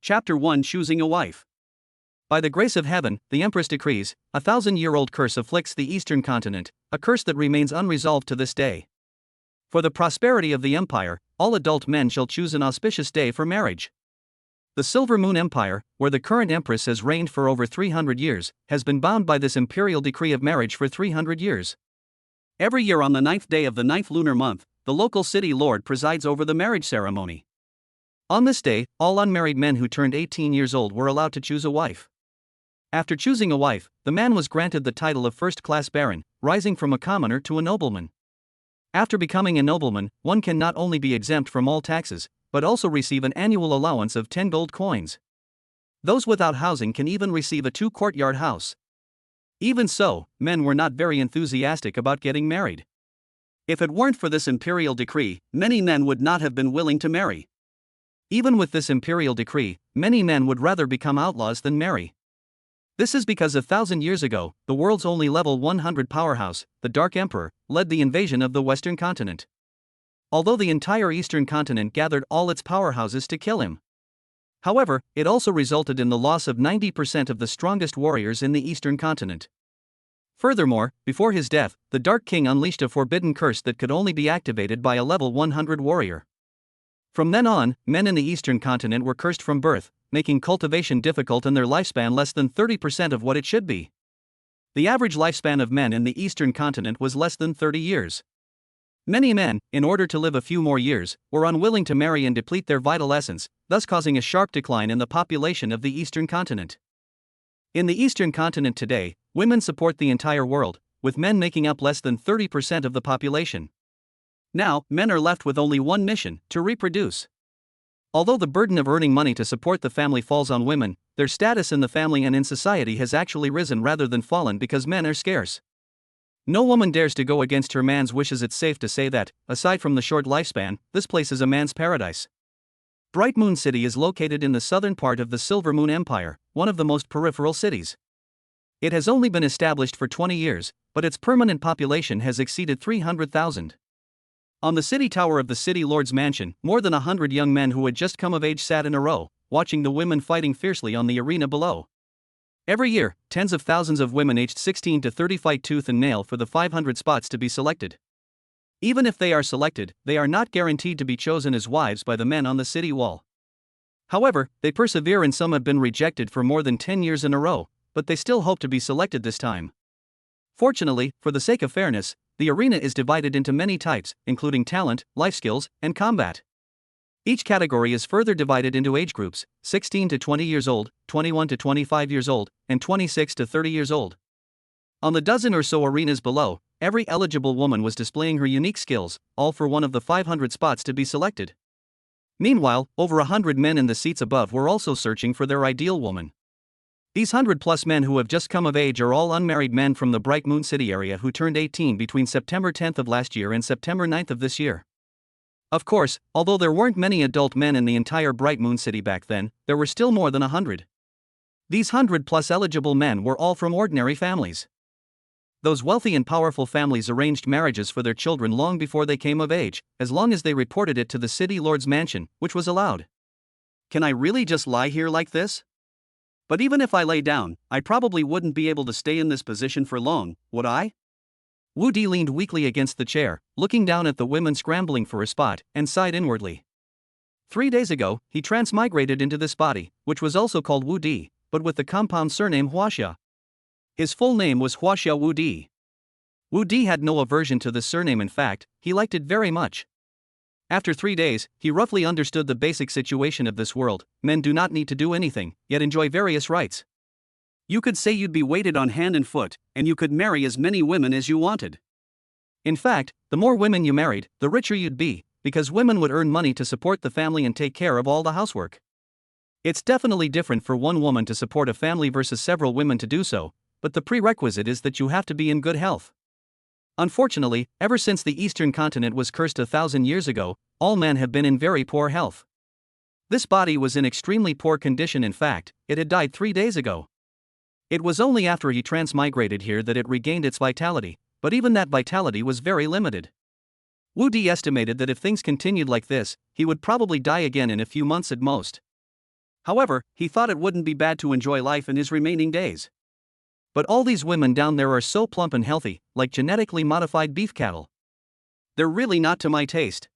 Chapter 1 Choosing a Wife. By the grace of heaven, the Empress decrees, a 1,000-year-old curse afflicts the eastern continent, a curse that remains unresolved to this day. For the prosperity of the empire, all adult men shall choose an auspicious day for marriage. The Silver Moon Empire, where the current empress has reigned for over 300 years, has been bound by this imperial decree of marriage for 300 years. Every year on the 9th day of the 9th lunar month, the local city lord presides over the marriage ceremony. On this day, all unmarried men who turned 18 years old were allowed to choose a wife. After choosing a wife, the man was granted the title of first-class baron, rising from a commoner to a nobleman. After becoming a nobleman, one can not only be exempt from all taxes, but also receive an annual allowance of 10 gold coins. Those without housing can even receive a 2-courtyard house. Even so, men were not very enthusiastic about getting married. If it weren't for this imperial decree, many men would not have been willing to marry. Even with this imperial decree, many men would rather become outlaws than marry. This is because 1,000 years ago, the world's only level 100 powerhouse, the Dark Emperor, led the invasion of the western continent. Although the entire eastern continent gathered all its powerhouses to kill him. However, it also resulted in the loss of 90% of the strongest warriors in the eastern continent. Furthermore, before his death, the Dark King unleashed a forbidden curse that could only be activated by a level 100 warrior. From then on, men in the eastern continent were cursed from birth, making cultivation difficult and their lifespan less than 30% of what it should be. The average lifespan of men in the eastern continent was less than 30 years. Many men, in order to live a few more years, were unwilling to marry and deplete their vital essence, thus causing a sharp decline in the population of the eastern continent. In the eastern continent today, women support the entire world, with men making up less than 30% of the population. Now, men are left with only one mission: to reproduce. Although the burden of earning money to support the family falls on women, their status in the family and in society has actually risen rather than fallen because men are scarce. No woman dares to go against her man's wishes. It's safe to say that, aside from the short lifespan, this place is a man's paradise. Bright Moon City is located in the southern part of the Silver Moon Empire, one of the most peripheral cities. It has only been established for 20 years, but its permanent population has exceeded 300,000. On the city tower of the city lord's mansion, more than 100 young men who had just come of age sat in a row, watching the women fighting fiercely on the arena below. Every year, tens of thousands of women aged 16 to 30 fight tooth and nail for the 500 spots to be selected. Even if they are selected, they are not guaranteed to be chosen as wives by the men on the city wall. However, they persevere and some have been rejected for more than 10 years in a row, but they still hope to be selected this time. Fortunately, for the sake of fairness, the arena is divided into many types, including talent, life skills, and combat. Each category is further divided into age groups: 16 to 20 years old, 21 to 25 years old, and 26 to 30 years old. On the dozen or so arenas below, every eligible woman was displaying her unique skills, all for one of the 500 spots to be selected. Meanwhile, over 100 men in the seats above were also searching for their ideal woman. These 100-plus men who have just come of age are all unmarried men from the Bright Moon City area who turned 18 between September 10th of last year and September 9th of this year. Of course, although there weren't many adult men in the entire Bright Moon City back then, there were still more than 100. These 100-plus eligible men were all from ordinary families. Those wealthy and powerful families arranged marriages for their children long before they came of age, as long as they reported it to the city lord's mansion, which was allowed. Can I really just lie here like this? But even if I lay down, I probably wouldn't be able to stay in this position for long, would I? Wu Di leaned weakly against the chair, looking down at the women scrambling for a spot, and sighed inwardly. 3 days ago, he transmigrated into this body, which was also called Wu Di, but with the compound surname Huaxia. His full name was Huaxia Wu Di. Wu Di had no aversion to this surname. In fact, he liked it very much. After 3 days, he roughly understood the basic situation of this world: men do not need to do anything, yet enjoy various rights. You could say you'd be waited on hand and foot, and you could marry as many women as you wanted. In fact, the more women you married, the richer you'd be, because women would earn money to support the family and take care of all the housework. It's definitely different for one woman to support a family versus several women to do so, but the prerequisite is that you have to be in good health. Unfortunately, ever since the eastern continent was cursed 1,000 years ago, all men have been in very poor health. This body was in extremely poor condition. In fact, it had died 3 days ago. It was only after he transmigrated here that it regained its vitality, but even that vitality was very limited. Wu Di estimated that if things continued like this, he would probably die again in a few months at most. However, he thought it wouldn't be bad to enjoy life in his remaining days. But all these women down there are so plump and healthy, like genetically modified beef cattle. They're really not to my taste.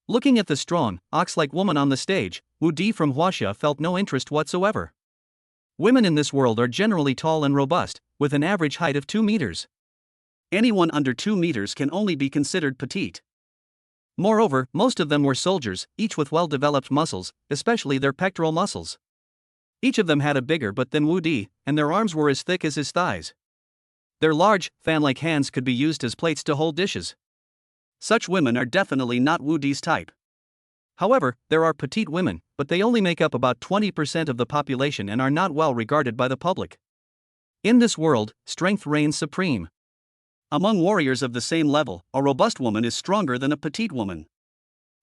Looking at the strong, ox-like woman on the stage, Wu Di from Huaxia felt no interest whatsoever. Women in this world are generally tall and robust, with an average height of 2 meters. Anyone under 2 meters can only be considered petite. Moreover, most of them were soldiers, each with well-developed muscles, especially their pectoral muscles. Each of them had a bigger butt than Wu Di, and their arms were as thick as his thighs. Their large, fan-like hands could be used as plates to hold dishes. Such women are definitely not Wu Di's type. However, there are petite women, but they only make up about 20% of the population and are not well regarded by the public. In this world, strength reigns supreme. Among warriors of the same level, a robust woman is stronger than a petite woman.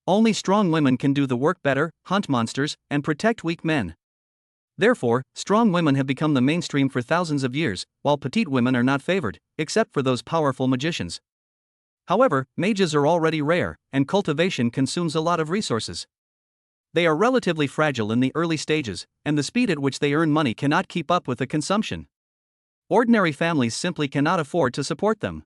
Only strong women can do the work better, hunt monsters, and protect weak men. Therefore, strong women have become the mainstream for thousands of years, while petite women are not favored, except for those powerful magicians. However, mages are already rare, and cultivation consumes a lot of resources. They are relatively fragile in the early stages, and the speed at which they earn money cannot keep up with the consumption. Ordinary families simply cannot afford to support them.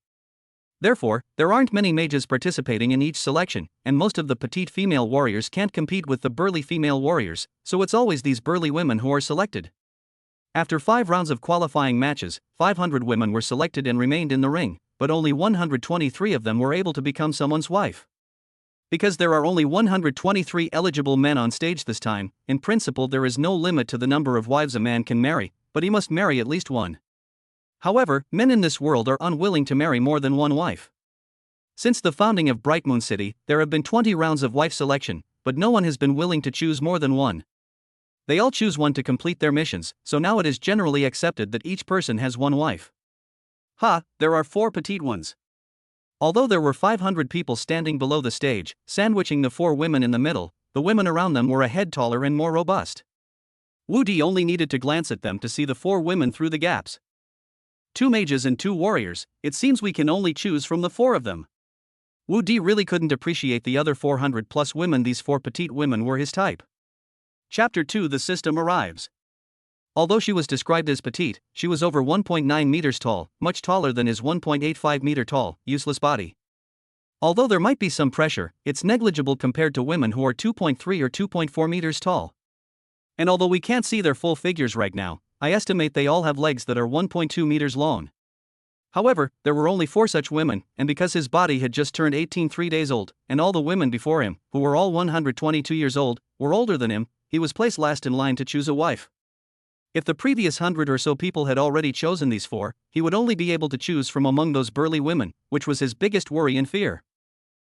Therefore, there aren't many mages participating in each selection, and most of the petite female warriors can't compete with the burly female warriors, so it's always these burly women who are selected. After 5 rounds of qualifying matches, 500 women were selected and remained in the ring, but only 123 of them were able to become someone's wife. Because there are only 123 eligible men on stage this time, in principle there is no limit to the number of wives a man can marry, but he must marry at least one. However, men in this world are unwilling to marry more than one wife. Since the founding of Bright Moon City, there have been 20 rounds of wife selection, but no one has been willing to choose more than one. They all choose one to complete their missions, so now it is generally accepted that each person has one wife. There are 4 petite ones. Although there were 500 people standing below the stage, sandwiching the 4 women in the middle, the women around them were a head taller and more robust. Wu Di only needed to glance at them to see the 4 women through the gaps. 2 mages and 2 warriors, it seems we can only choose from the 4 of them. Wu Di really couldn't appreciate the other 400 plus women. These 4 petite women were his type. Chapter 2. The system arrives. Although she was described as petite, she was over 1.9 meters tall, much taller than his 1.85 meter tall, useless body. Although there might be some pressure, it's negligible compared to women who are 2.3 or 2.4 meters tall. And although we can't see their full figures right now, I estimate they all have legs that are 1.2 meters long. However, there were only 4 such women, and because his body had just turned 18 3 days old, and all the women before him, who were all 122 years old, were older than him, he was placed last in line to choose a wife. If the previous 100 or so people had already chosen these 4, he would only be able to choose from among those burly women, which was his biggest worry and fear.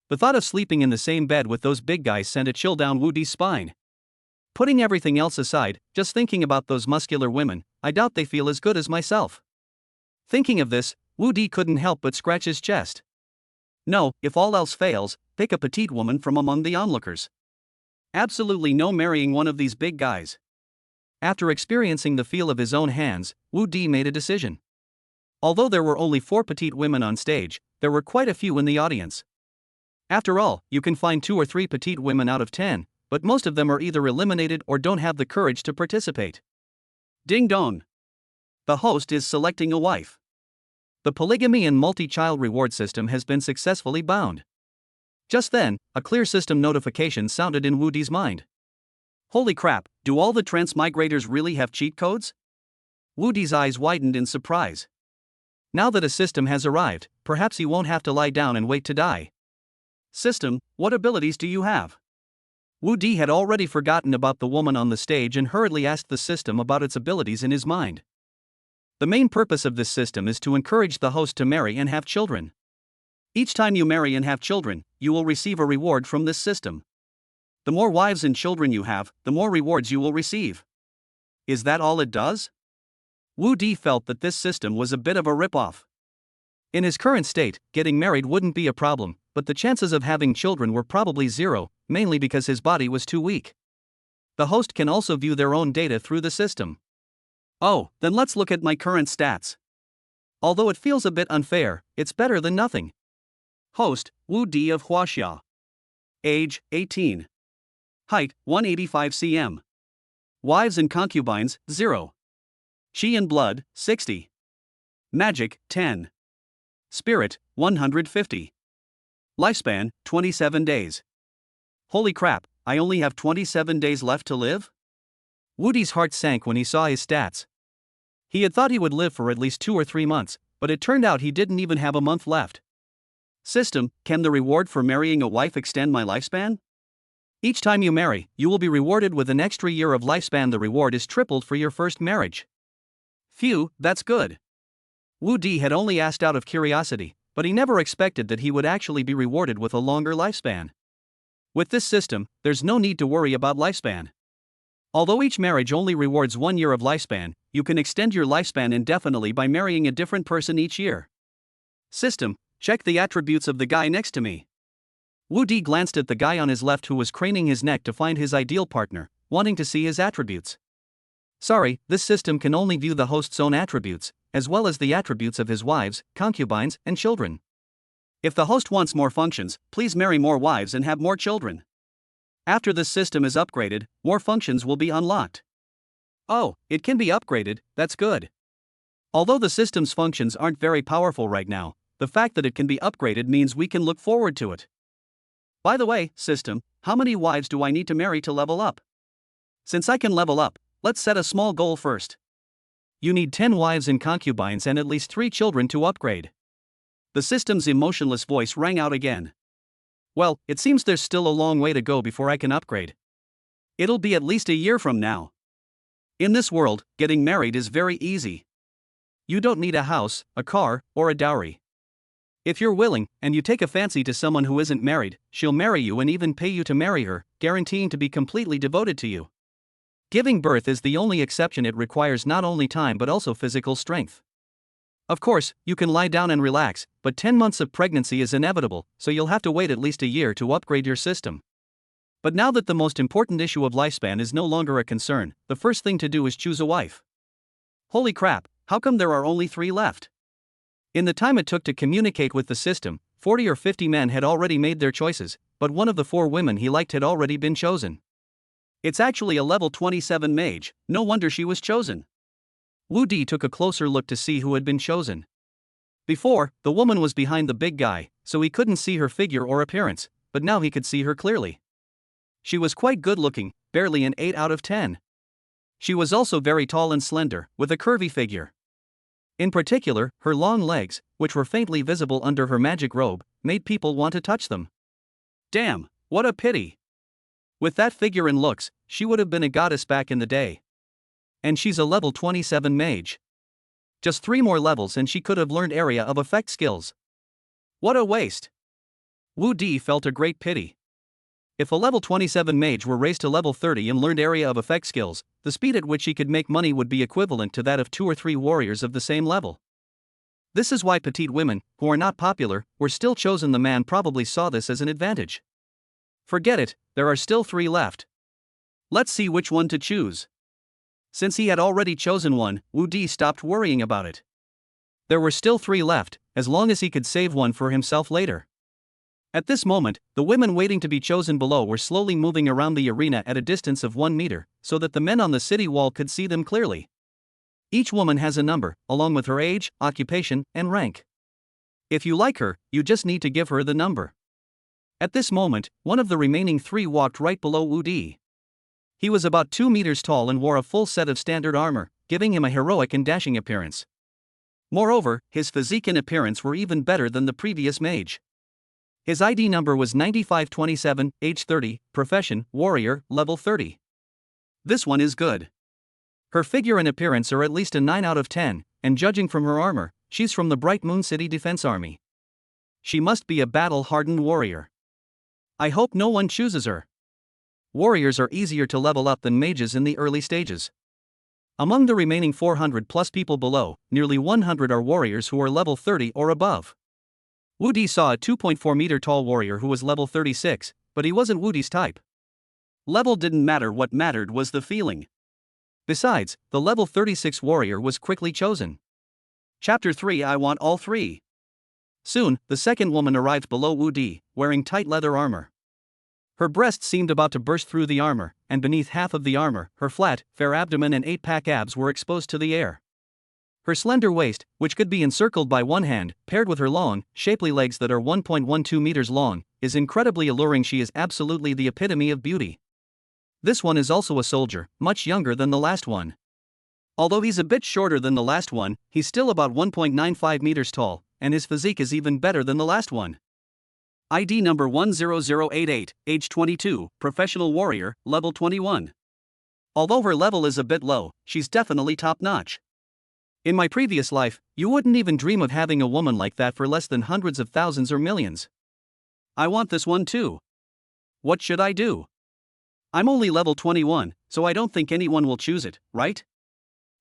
The thought of sleeping in the same bed with those big guys sent a chill down Wu Di's spine. Putting everything else aside, just thinking about those muscular women, I doubt they feel as good as myself. Thinking of this, Wu Di couldn't help but scratch his chest. No, if all else fails, pick a petite woman from among the onlookers. Absolutely no marrying one of these big guys. After experiencing the feel of his own hands, Wu Di made a decision. Although there were only 4 petite women on stage, there were quite a few in the audience. After all, you can find 2 or 3 petite women out of 10, but most of them are either eliminated or don't have the courage to participate. Ding dong. The host is selecting a wife. The polygamy and multi-child reward system has been successfully bound. Just then, a clear system notification sounded in Wu Di's mind. Holy crap, do all the transmigrators really have cheat codes? Wu Di's eyes widened in surprise. Now that a system has arrived, perhaps he won't have to lie down and wait to die. System, what abilities do you have? Wu Di had already forgotten about the woman on the stage and hurriedly asked the system about its abilities in his mind. The main purpose of this system is to encourage the host to marry and have children. Each time you marry and have children, you will receive a reward from this system. The more wives and children you have, the more rewards you will receive. Is that all it does? Wu Di felt that this system was a bit of a rip-off. In his current state, getting married wouldn't be a problem, but the chances of having children were probably 0, mainly because his body was too weak. The host can also view their own data through the system. Oh, then let's look at my current stats. Although it feels a bit unfair, it's better than nothing. Host, Wu Di of Huaxia. Age, 18. Height, 185 cm. Wives and concubines, 0. Qi and blood, 60. Magic, 10. Spirit, 150. Lifespan, 27 days. Holy crap, I only have 27 days left to live? Woody's heart sank when he saw his stats. He had thought he would live for at least 2 or 3 months, but it turned out he didn't even have a month left. System, can the reward for marrying a wife extend my lifespan? Each time you marry, you will be rewarded with an extra year of lifespan. The reward is tripled for your first marriage. Phew, that's good. Woody had only asked out of curiosity, but he never expected that he would actually be rewarded with a longer lifespan. With this system, there's no need to worry about lifespan. Although each marriage only rewards 1 year of lifespan, you can extend your lifespan indefinitely by marrying a different person each year. System, check the attributes of the guy next to me. Woody glanced at the guy on his left who was craning his neck to find his ideal partner, wanting to see his attributes. Sorry, this system can only view the host's own attributes, as well as the attributes of his wives, concubines, and children. If the host wants more functions, please marry more wives and have more children. After this system is upgraded, more functions will be unlocked. Oh, it can be upgraded, that's good. Although the system's functions aren't very powerful right now, the fact that it can be upgraded means we can look forward to it. By the way, system, how many wives do I need to marry to level up? Since I can level up, let's set a small goal first. You need 10 wives and concubines and at least 3 children to upgrade. The system's emotionless voice rang out again. Well, it seems there's still a long way to go before I can upgrade. It'll be at least a year from now. In this world, getting married is very easy. You don't need a house, a car, or a dowry. If you're willing, and you take a fancy to someone who isn't married, she'll marry you and even pay you to marry her, guaranteeing to be completely devoted to you. Giving birth is the only exception. It requires not only time but also physical strength. Of course, you can lie down and relax, but 10 months of pregnancy is inevitable, so you'll have to wait at least a year to upgrade your system. But now that the most important issue of lifespan is no longer a concern, the first thing to do is choose a wife. Holy crap, how come there are only 3 left? In the time it took to communicate with the system, 40 or 50 men had already made their choices, but one of the 4 women he liked had already been chosen. It's actually a level 27 mage, no wonder she was chosen. Woody took a closer look to see who had been chosen. Before, the woman was behind the big guy, so he couldn't see her figure or appearance, but now he could see her clearly. She was quite good looking, barely an 8 out of 10. She was also very tall and slender, with a curvy figure. In particular, her long legs, which were faintly visible under her magic robe, made people want to touch them. Damn, what a pity! With that figure and looks, she would have been a goddess back in the day. And she's a level 27 mage. Just 3 more levels and she could have learned area of effect skills. What a waste! Woody felt a great pity. If a level 27 mage were raised to level 30 and learned area of effect skills, the speed at which he could make money would be equivalent to that of 2 or 3 warriors of the same level. This is why petite women, who are not popular, were still chosen. The man probably saw this as an advantage. Forget it, there are still 3 left. Let's see which one to choose. Since he had already chosen one, Woody stopped worrying about it. There were still 3 left, as long as he could save one for himself later. At this moment, the women waiting to be chosen below were slowly moving around the arena at a distance of 1 meter, so that the men on the city wall could see them clearly. Each woman has a number, along with her age, occupation, and rank. If you like her, you just need to give her the number. At this moment, one of the remaining 3 walked right below Woody. He was about 2 meters tall and wore a full set of standard armor, giving him a heroic and dashing appearance. Moreover, his physique and appearance were even better than the previous mage. His ID number was 9527, age 30, profession, warrior, level 30. This one is good. Her figure and appearance are at least a 9 out of 10, and judging from her armor, she's from the Bright Moon City Defense Army. She must be a battle-hardened warrior. I hope no one chooses her. Warriors are easier to level up than mages in the early stages. Among the remaining 400 plus people below, nearly 100 are warriors who are level 30 or above. Woody saw a 2.4 meter tall warrior who was level 36, but he wasn't Woody's type. Level didn't matter, what mattered was the feeling. Besides, the level 36 warrior was quickly chosen. Chapter 3. I want all 3. Soon, the second woman arrived below Woody, wearing tight leather armor. Her breasts seemed about to burst through the armor, and beneath half of the armor, her flat, fair abdomen and 8-pack abs were exposed to the air. Her slender waist, which could be encircled by one hand, paired with her long, shapely legs that are 1.12 meters long, is incredibly alluring. She is absolutely the epitome of beauty. This one is also a soldier, much younger than the last one. Although he's a bit shorter than the last one, he's still about 1.95 meters tall, and his physique is even better than the last one. ID number 10088, age 22, professional warrior, level 21. Although her level is a bit low, she's definitely top-notch. In my previous life, you wouldn't even dream of having a woman like that for less than hundreds of thousands or millions. I want this one too. What should I do? I'm only level 21, so I don't think anyone will choose it, right?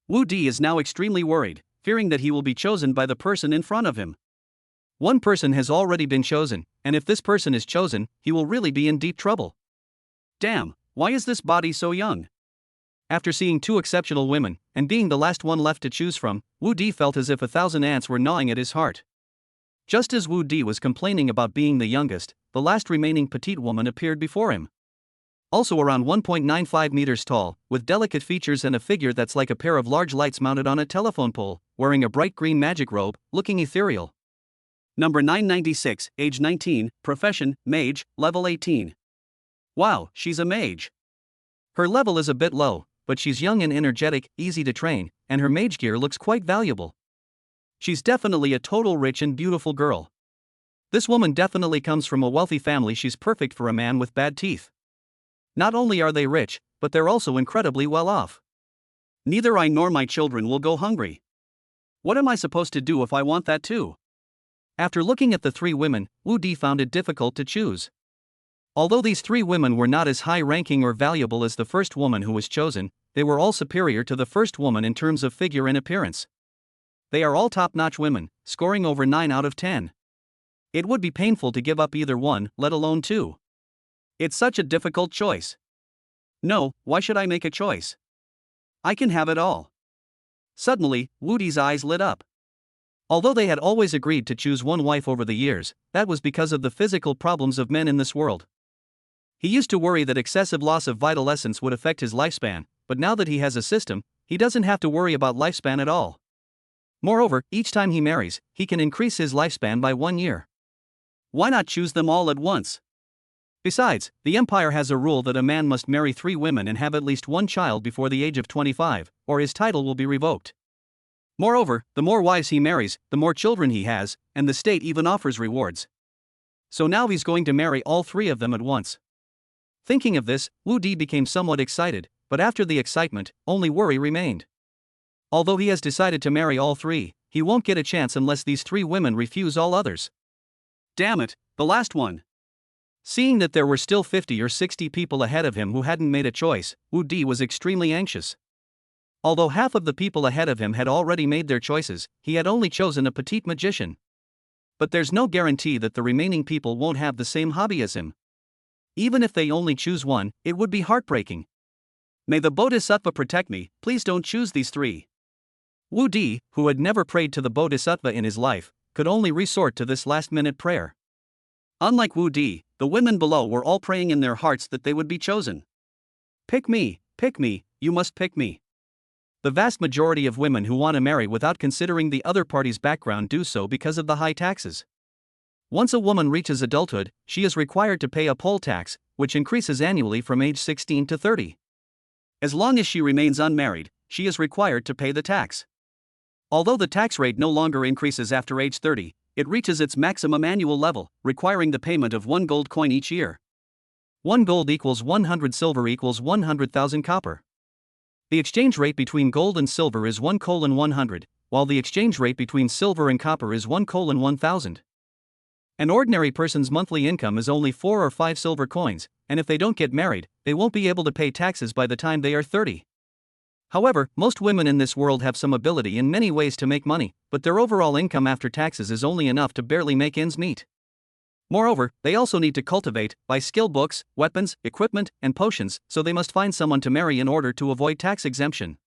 Wu Di is now extremely worried, fearing that he will be chosen by the person in front of him. One person has already been chosen, and if this person is chosen, he will really be in deep trouble. Damn, why is this body so young? After seeing two exceptional women, and being the last one left to choose from, Wu Di felt as if 1,000 ants were gnawing at his heart. Just as Wu Di was complaining about being the youngest, the last remaining petite woman appeared before him. Also around 1.95 meters tall, with delicate features and a figure that's like a pair of large lights mounted on a telephone pole, wearing a bright green magic robe, looking ethereal. Number 996, age 19, profession, mage, level 18. Wow, she's a mage. Her level is a bit low, but she's young and energetic, easy to train, and her mage gear looks quite valuable. She's definitely a total rich and beautiful girl. This woman definitely comes from a wealthy family. She's perfect for a man with bad teeth. Not only are they rich, but they're also incredibly well off. Neither I nor my children will go hungry. What am I supposed to do if I want that too? After looking at the three women, Wu Di found it difficult to choose. Although these three women were not as high-ranking or valuable as the first woman who was chosen, they were all superior to the first woman in terms of figure and appearance. They are all top-notch women, scoring over 9 out of 10. It would be painful to give up either one, let alone two. It's such a difficult choice. No, why should I make a choice? I can have it all. Suddenly, Wu Di's eyes lit up. Although they had always agreed to choose one wife over the years, that was because of the physical problems of men in this world. He used to worry that excessive loss of vital essence would affect his lifespan, but now that he has a system, he doesn't have to worry about lifespan at all. Moreover, each time he marries, he can increase his lifespan by 1 year. Why not choose them all at once? Besides, the empire has a rule that a man must marry 3 women and have at least 1 child before the age of 25, or his title will be revoked. Moreover, the more wives he marries, the more children he has, and the state even offers rewards. So now he's going to marry all 3 of them at once. Thinking of this, Wu Di became somewhat excited, but after the excitement, only worry remained. Although he has decided to marry all 3, he won't get a chance unless these 3 women refuse all others. Damn it, the last one. Seeing that there were still 50 or 60 people ahead of him who hadn't made a choice, Wu Di was extremely anxious. Although half of the people ahead of him had already made their choices, he had only chosen a petite magician. But there's no guarantee that the remaining people won't have the same hobby as him. Even if they only choose one, it would be heartbreaking. May the Bodhisattva protect me, please don't choose these 3. Wu Di, who had never prayed to the Bodhisattva in his life, could only resort to this last-minute prayer. Unlike Wu Di, the women below were all praying in their hearts that they would be chosen. Pick me, you must pick me. The vast majority of women who want to marry without considering the other party's background do so because of the high taxes. Once a woman reaches adulthood, she is required to pay a poll tax, which increases annually from age 16 to 30. As long as she remains unmarried, she is required to pay the tax. Although the tax rate no longer increases after age 30, it reaches its maximum annual level, requiring the payment of 1 gold coin each year. 1 gold equals 100 silver equals 100,000 copper. The exchange rate between gold and silver is 1:100, while the exchange rate between silver and copper is 1:1000. An ordinary person's monthly income is only 4 or 5 silver coins, and if they don't get married, they won't be able to pay taxes by the time they are 30. However, most women in this world have some ability in many ways to make money, but their overall income after taxes is only enough to barely make ends meet. Moreover, they also need to cultivate, buy skill books, weapons, equipment, and potions, so they must find someone to marry in order to avoid tax exemption.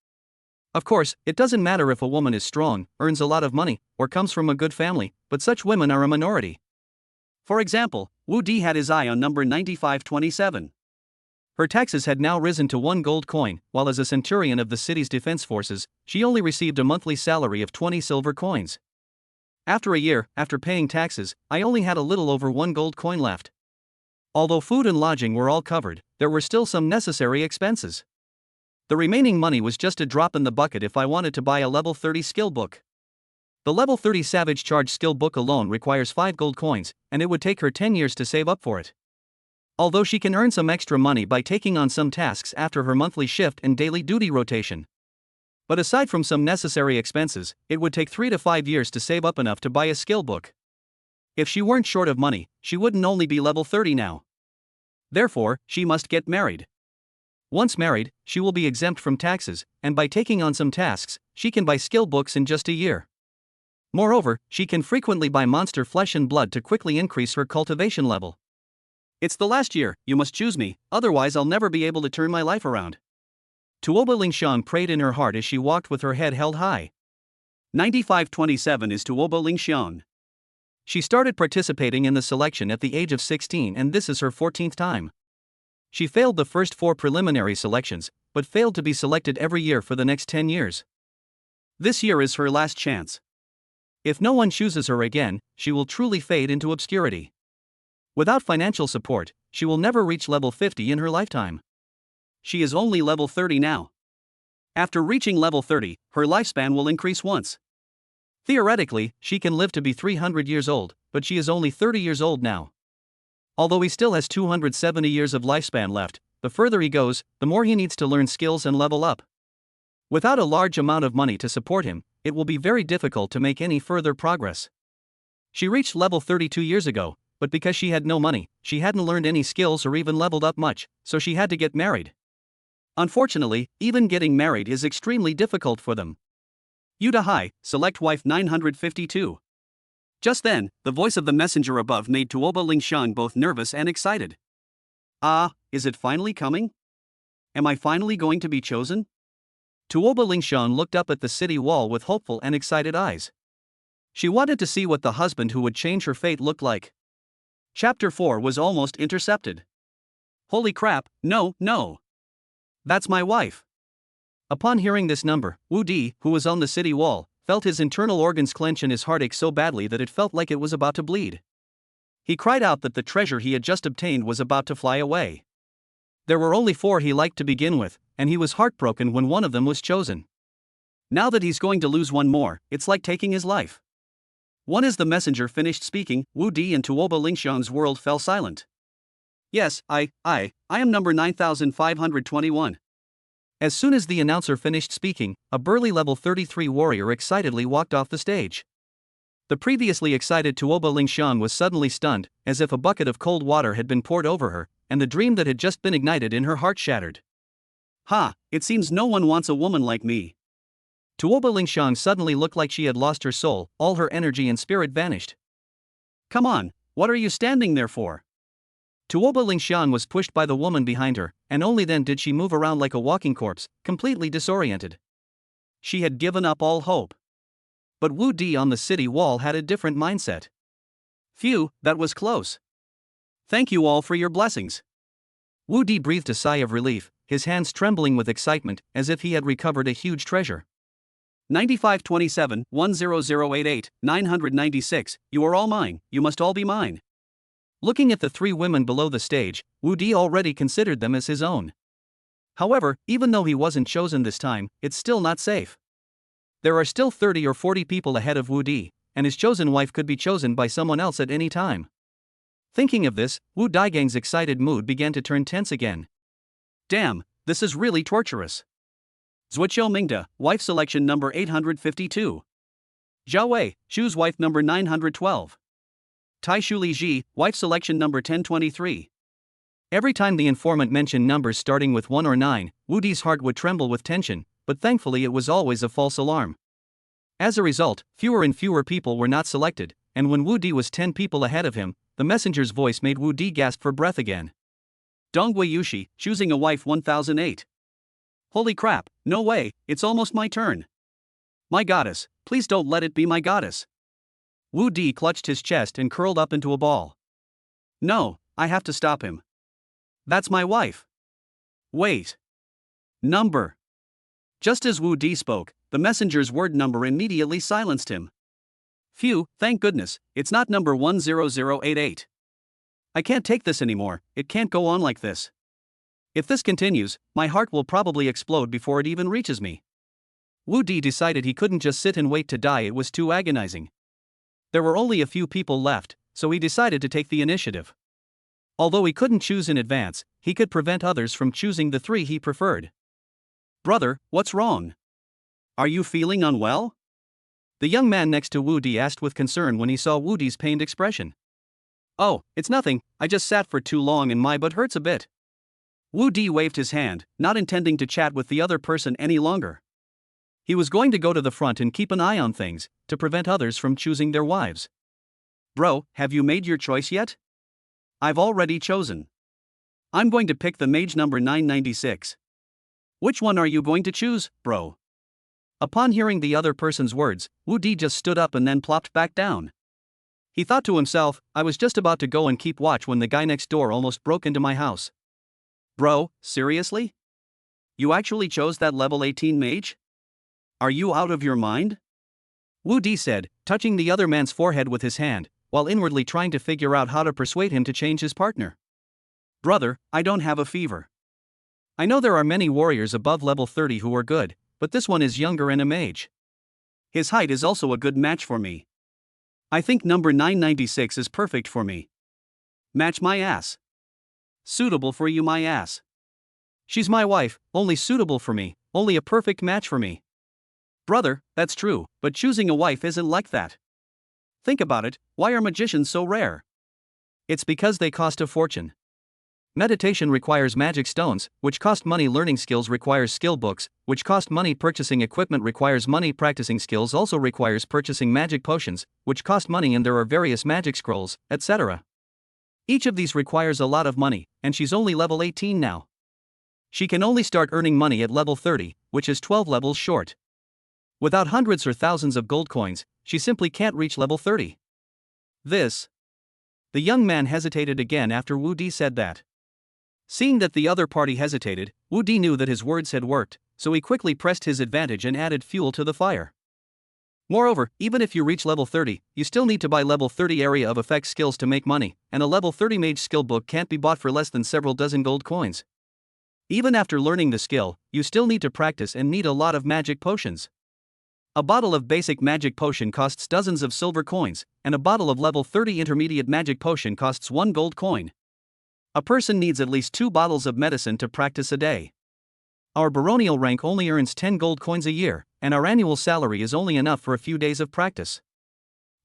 Of course, it doesn't matter if a woman is strong, earns a lot of money, or comes from a good family, but such women are a minority. For example, Wu Di had his eye on number 9527. Her taxes had now risen to 1 gold coin, while as a centurion of the city's defense forces, she only received a monthly salary of 20 silver coins. After a year, after paying taxes, I only had a little over 1 gold coin left. Although food and lodging were all covered, there were still some necessary expenses. The remaining money was just a drop in the bucket if I wanted to buy a level 30 skill book. The level 30 Savage Charge skill book alone requires 5 gold coins, and it would take her 10 years to save up for it. Although she can earn some extra money by taking on some tasks after her monthly shift and daily duty rotation. But aside from some necessary expenses, it would take 3 to 5 years to save up enough to buy a skill book. If she weren't short of money, she wouldn't only be level 30 now. Therefore, she must get married. Once married, she will be exempt from taxes, and by taking on some tasks, she can buy skill books in just a year. Moreover, she can frequently buy monster flesh and blood to quickly increase her cultivation level. It's the last year, you must choose me, otherwise I'll never be able to turn my life around. Tuoba Lingshan prayed in her heart as she walked with her head held high. 9527 is Tuoba Lingshan. She started participating in the selection at the age of 16 and this is her 14th time. She failed the first 4 preliminary selections, but failed to be selected every year for the next 10 years. This year is her last chance. If no one chooses her again, she will truly fade into obscurity. Without financial support, she will never reach level 50 in her lifetime. She is only level 30 now. After reaching level 30, her lifespan will increase once. Theoretically, she can live to be 300 years old, but she is only 30 years old now. Although he still has 270 years of lifespan left, the further he goes, the more he needs to learn skills and level up. Without a large amount of money to support him, it will be very difficult to make any further progress. She reached level 32 years ago, but because she had no money, she hadn't learned any skills or even leveled up much, so she had to get married. Unfortunately, even getting married is extremely difficult for them. Yuta Hai, select wife 952. Just then, the voice of the messenger above made Tuoba Lingshan both nervous and excited. Ah, is it finally coming? Am I finally going to be chosen? Tuoba Lingshan looked up at the city wall with hopeful and excited eyes. She wanted to see what the husband who would change her fate looked like. Chapter 4 was almost intercepted. Holy crap, no. That's my wife. Upon hearing this number, Wu Di, who was on the city wall, felt his internal organs clench and his heart ache so badly that it felt like it was about to bleed. He cried out that the treasure he had just obtained was about to fly away. There were only 4 he liked to begin with, and he was heartbroken when one of them was chosen. Now that he's going to lose one more, it's like taking his life. As the messenger finished speaking, Wu Di and Tuoba Lingshan's world fell silent. Yes, I am number 9521. As soon as the announcer finished speaking, a burly level 33 warrior excitedly walked off the stage. The previously excited Tuoba Lingshan was suddenly stunned, as if a bucket of cold water had been poured over her, and the dream that had just been ignited in her heart shattered. It seems no one wants a woman like me. Tuoba Lingshan suddenly looked like she had lost her soul, all her energy and spirit vanished. Come on, what are you standing there for? Tuoba Lingshan was pushed by the woman behind her, and only then did she move around like a walking corpse, completely disoriented. She had given up all hope. But Wu Di on the city wall had a different mindset. Phew, that was close. Thank you all for your blessings. Wu Di breathed a sigh of relief, his hands trembling with excitement, as if he had recovered a huge treasure. 9527, 10088, 996, you are all mine, you must all be mine. Looking at the 3 women below the stage, Wu Di already considered them as his own. However, even though he wasn't chosen this time, it's still not safe. There are still 30 or 40 people ahead of Wu Di, and his chosen wife could be chosen by someone else at any time. Thinking of this, Wu Daigang's excited mood began to turn tense again. Damn, this is really torturous. Zuoqiu Mingda, wife selection number 852. Zhao Wei, choose wife number 912. Tai Shuli Ji, wife selection number 1023. Every time the informant mentioned numbers starting with 1 or 9, Wu Di's heart would tremble with tension, but thankfully it was always a false alarm. As a result, fewer and fewer people were not selected, and when Wu Di was 10 people ahead of him, the messenger's voice made Wu Di gasp for breath again. Dongwei Yushi, choosing a wife 1008. Holy crap, no way, it's almost my turn. My goddess, please don't let it be my goddess. Wu Di clutched his chest and curled up into a ball. No, I have to stop him. That's my wife. Wait. Number. Just as Wu Di spoke, the messenger's word number immediately silenced him. Phew, thank goodness, it's not number 10088. I can't take this anymore, it can't go on like this. If this continues, my heart will probably explode before it even reaches me. Wu Di decided he couldn't just sit and wait to die, it was too agonizing. There were only a few people left, so he decided to take the initiative. Although he couldn't choose in advance, he could prevent others from choosing the three he preferred. Brother, what's wrong? Are you feeling unwell? The young man next to Wu Di asked with concern when he saw Wu Di's pained expression. Oh, it's nothing, I just sat for too long and my butt hurts a bit. Wu Di waved his hand, not intending to chat with the other person any longer. He was going to go to the front and keep an eye on things, to prevent others from choosing their wives. Bro, have you made your choice yet? I've already chosen. I'm going to pick the mage number 996. Which one are you going to choose, bro? Upon hearing the other person's words, Wu Di just stood up and then plopped back down. He thought to himself, I was just about to go and keep watch when the guy next door almost broke into my house. Bro, seriously? You actually chose that level 18 mage? Are you out of your mind? Wu Di said, touching the other man's forehead with his hand, while inwardly trying to figure out how to persuade him to change his partner. Brother, I don't have a fever. I know there are many warriors above level 30 who are good, but this one is younger and a mage. His height is also a good match for me. I think number 996 is perfect for me. Match my ass. Suitable for you, my ass. She's my wife, only suitable for me, only a perfect match for me. Brother, that's true, but choosing a wife isn't like that. Think about it, why are magicians so rare? It's because they cost a fortune. Meditation requires magic stones, which cost money. Learning skills requires skill books, which cost money. Purchasing equipment requires money. Practicing skills also requires purchasing magic potions, which cost money, and there are various magic scrolls, etc. Each of these requires a lot of money, and she's only level 18 now. She can only start earning money at level 30, which is 12 levels short. Without hundreds or thousands of gold coins, she simply can't reach level 30. The young man hesitated again after Wu Di said that. Seeing that the other party hesitated, Wu Di knew that his words had worked, so he quickly pressed his advantage and added fuel to the fire. Moreover, even if you reach level 30, you still need to buy level 30 area of effect skills to make money, and a level 30 mage skill book can't be bought for less than several dozen gold coins. Even after learning the skill, you still need to practice and need a lot of magic potions. A bottle of basic magic potion costs dozens of silver coins, and a bottle of level 30 intermediate magic potion costs 1 gold coin. A person needs at least 2 bottles of medicine to practice a day. Our baronial rank only earns 10 gold coins a year, and our annual salary is only enough for a few days of practice.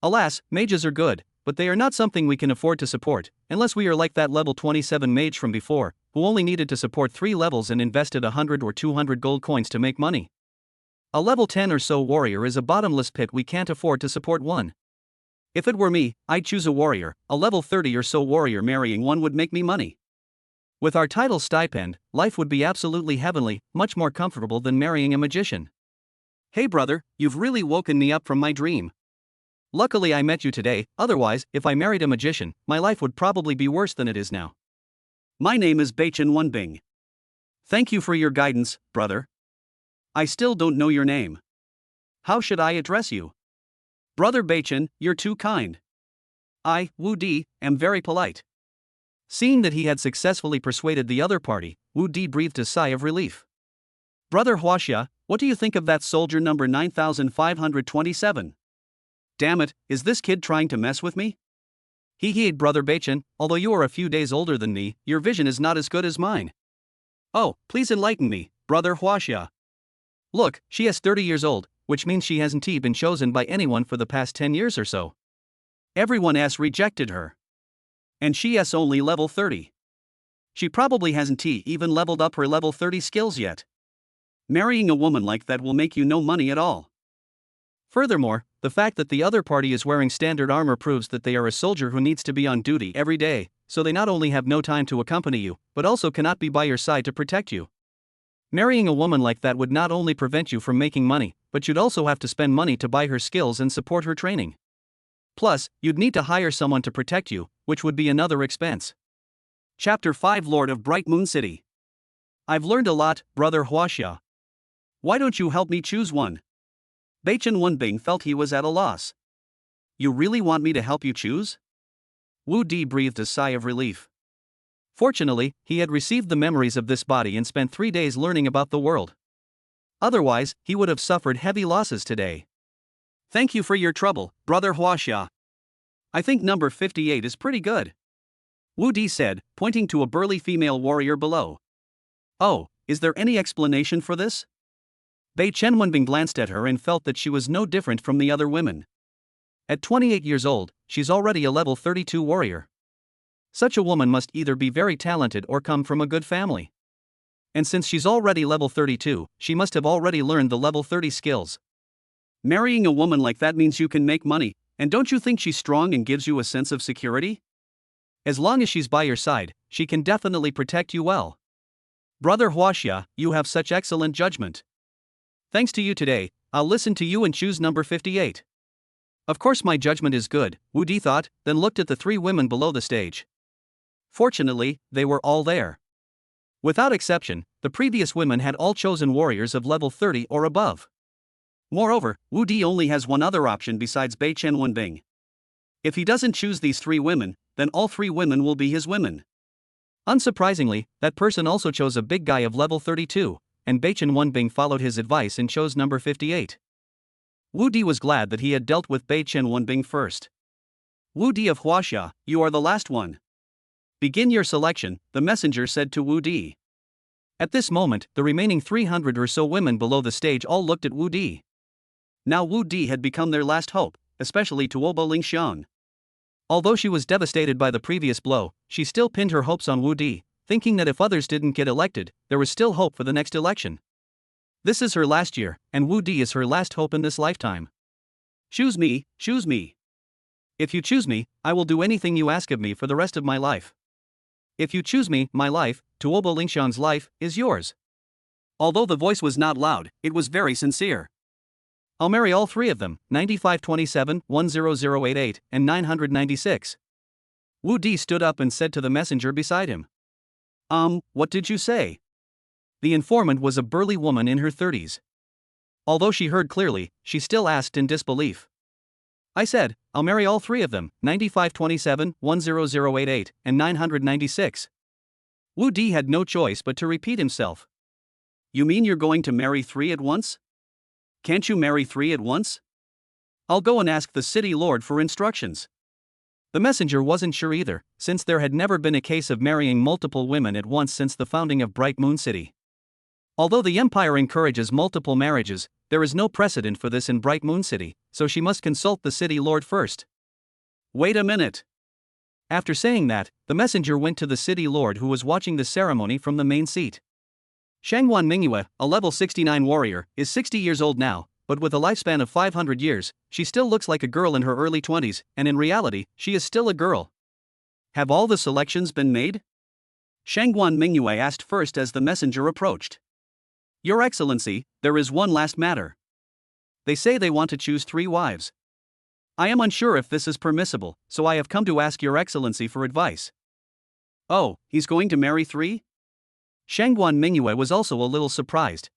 Alas, mages are good, but they are not something we can afford to support, unless we are like that level 27 mage from before, who only needed to support 3 levels and invested 100 or 200 gold coins to make money. A level 10 or so warrior is a bottomless pit we can't afford to support one. If it were me, I'd choose a warrior. A level 30 or so warrior marrying one would make me money. With our title stipend, life would be absolutely heavenly, much more comfortable than marrying a magician. Hey brother, you've really woken me up from my dream. Luckily I met you today, otherwise, if I married a magician, my life would probably be worse than it is now. My name is Baichen Wenbing. Thank you for your guidance, brother. I still don't know your name. How should I address you? Brother Baichen, you're too kind. I, Wu Di, am very polite. Seeing that he had successfully persuaded the other party, Wu Di breathed a sigh of relief. Brother Huaxia, what do you think of that soldier number 9527? Damn it, is this kid trying to mess with me? He, Brother Baichen, although you are a few days older than me, your vision is not as good as mine. Oh, please enlighten me, Brother Huaxia. Look, she is 30 years old, which means she hasn't been chosen by anyone for the past 10 years or so. Everyone else rejected her. And she is only level 30. She probably hasn't even leveled up her level 30 skills yet. Marrying a woman like that will make you no money at all. Furthermore, the fact that the other party is wearing standard armor proves that they are a soldier who needs to be on duty every day, so they not only have no time to accompany you, but also cannot be by your side to protect you. Marrying a woman like that would not only prevent you from making money, but you'd also have to spend money to buy her skills and support her training. Plus, you'd need to hire someone to protect you, which would be another expense. Chapter 5 Lord of Bright Moon City. I've learned a lot, Brother Huaxia. Why don't you help me choose one? Beichen Wenbing felt he was at a loss. You really want me to help you choose? Wu Di breathed a sigh of relief. Fortunately, he had received the memories of this body and spent 3 days learning about the world. Otherwise, he would have suffered heavy losses today. Thank you for your trouble, Brother Huaxia. I think number 58 is pretty good. Wu Di said, pointing to a burly female warrior below. Oh, is there any explanation for this? Bei Chen Wenbing glanced at her and felt that she was no different from the other women. At 28 years old, she's already a level 32 warrior. Such a woman must either be very talented or come from a good family. And since she's already level 32, she must have already learned the level 30 skills. Marrying a woman like that means you can make money, and don't you think she's strong and gives you a sense of security? As long as she's by your side, she can definitely protect you well. Brother Huaxia, you have such excellent judgment. Thanks to you today, I'll listen to you and choose number 58. Of course my judgment is good, Wu Di thought, then looked at the 3 women below the stage. Fortunately, they were all there. Without exception, the previous women had all chosen warriors of level 30 or above. Moreover, Wu Di only has one other option besides Bei Chen Wenbing. If he doesn't choose these 3 women, then all 3 women will be his women. Unsurprisingly, that person also chose a big guy of level 32, and Bei Chen Wenbing followed his advice and chose number 58. Wu Di was glad that he had dealt with Bei Chen Wenbing first. Wu Di of Huaxia, you are the last one. Begin your selection, the messenger said to Wu Di. At this moment, the remaining 300 or so women below the stage all looked at Wu Di. Now Wu Di had become their last hope, especially Tuobo Lingxiang. Although she was devastated by the previous blow, she still pinned her hopes on Wu Di, thinking that if others didn't get elected, there was still hope for the next election. This is her last year, and Wu Di is her last hope in this lifetime. Choose me, choose me. If you choose me, I will do anything you ask of me for the rest of my life. If you choose me, my life, Tuobo Lingxiang's life, is yours. Although the voice was not loud, it was very sincere. I'll marry all 3 of them, 9527, 10088, and 996. Wu Di stood up and said to the messenger beside him. What did you say? The informant was a burly woman in her 30s. Although she heard clearly, she still asked in disbelief. I said, I'll marry all 3 of them, 9527, 10088, and 996. Wu Di had no choice but to repeat himself. You mean you're going to marry 3 at once? Can't you marry 3 at once? I'll go and ask the city lord for instructions. The messenger wasn't sure either, since there had never been a case of marrying multiple women at once since the founding of Bright Moon City. Although the empire encourages multiple marriages, there is no precedent for this in Bright Moon City, so she must consult the city lord first. Wait a minute. After saying that, the messenger went to the city lord who was watching the ceremony from the main seat. Shangguan Mingyue, a level 69 warrior, is 60 years old now, but with a lifespan of 500 years, she still looks like a girl in her early 20s, and in reality, she is still a girl. Have all the selections been made? Shangguan Mingyue asked first as the messenger approached. Your Excellency, there is one last matter. They say they want to choose 3 wives. I am unsure if this is permissible, so I have come to ask Your Excellency for advice. Oh, he's going to marry 3? Shangguan Mingyue was also a little surprised.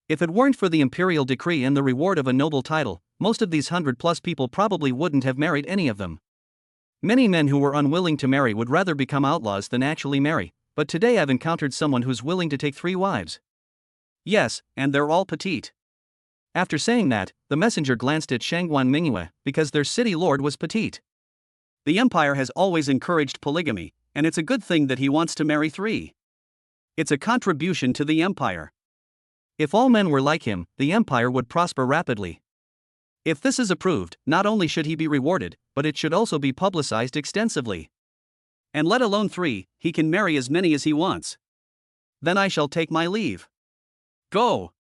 If it weren't for the imperial decree and the reward of a noble title, most of these 100+ people probably wouldn't have married any of them. Many men who were unwilling to marry would rather become outlaws than actually marry, but today I've encountered someone who's willing to take 3 wives. Yes, and they're all petite. After saying that, the messenger glanced at Shangguan Mingyue, because their city lord was petite. The empire has always encouraged polygamy, and it's a good thing that he wants to marry 3. It's a contribution to the empire. If all men were like him, the empire would prosper rapidly. If this is approved, not only should he be rewarded, but it should also be publicized extensively. And let alone 3, he can marry as many as he wants. Then I shall take my leave. Go!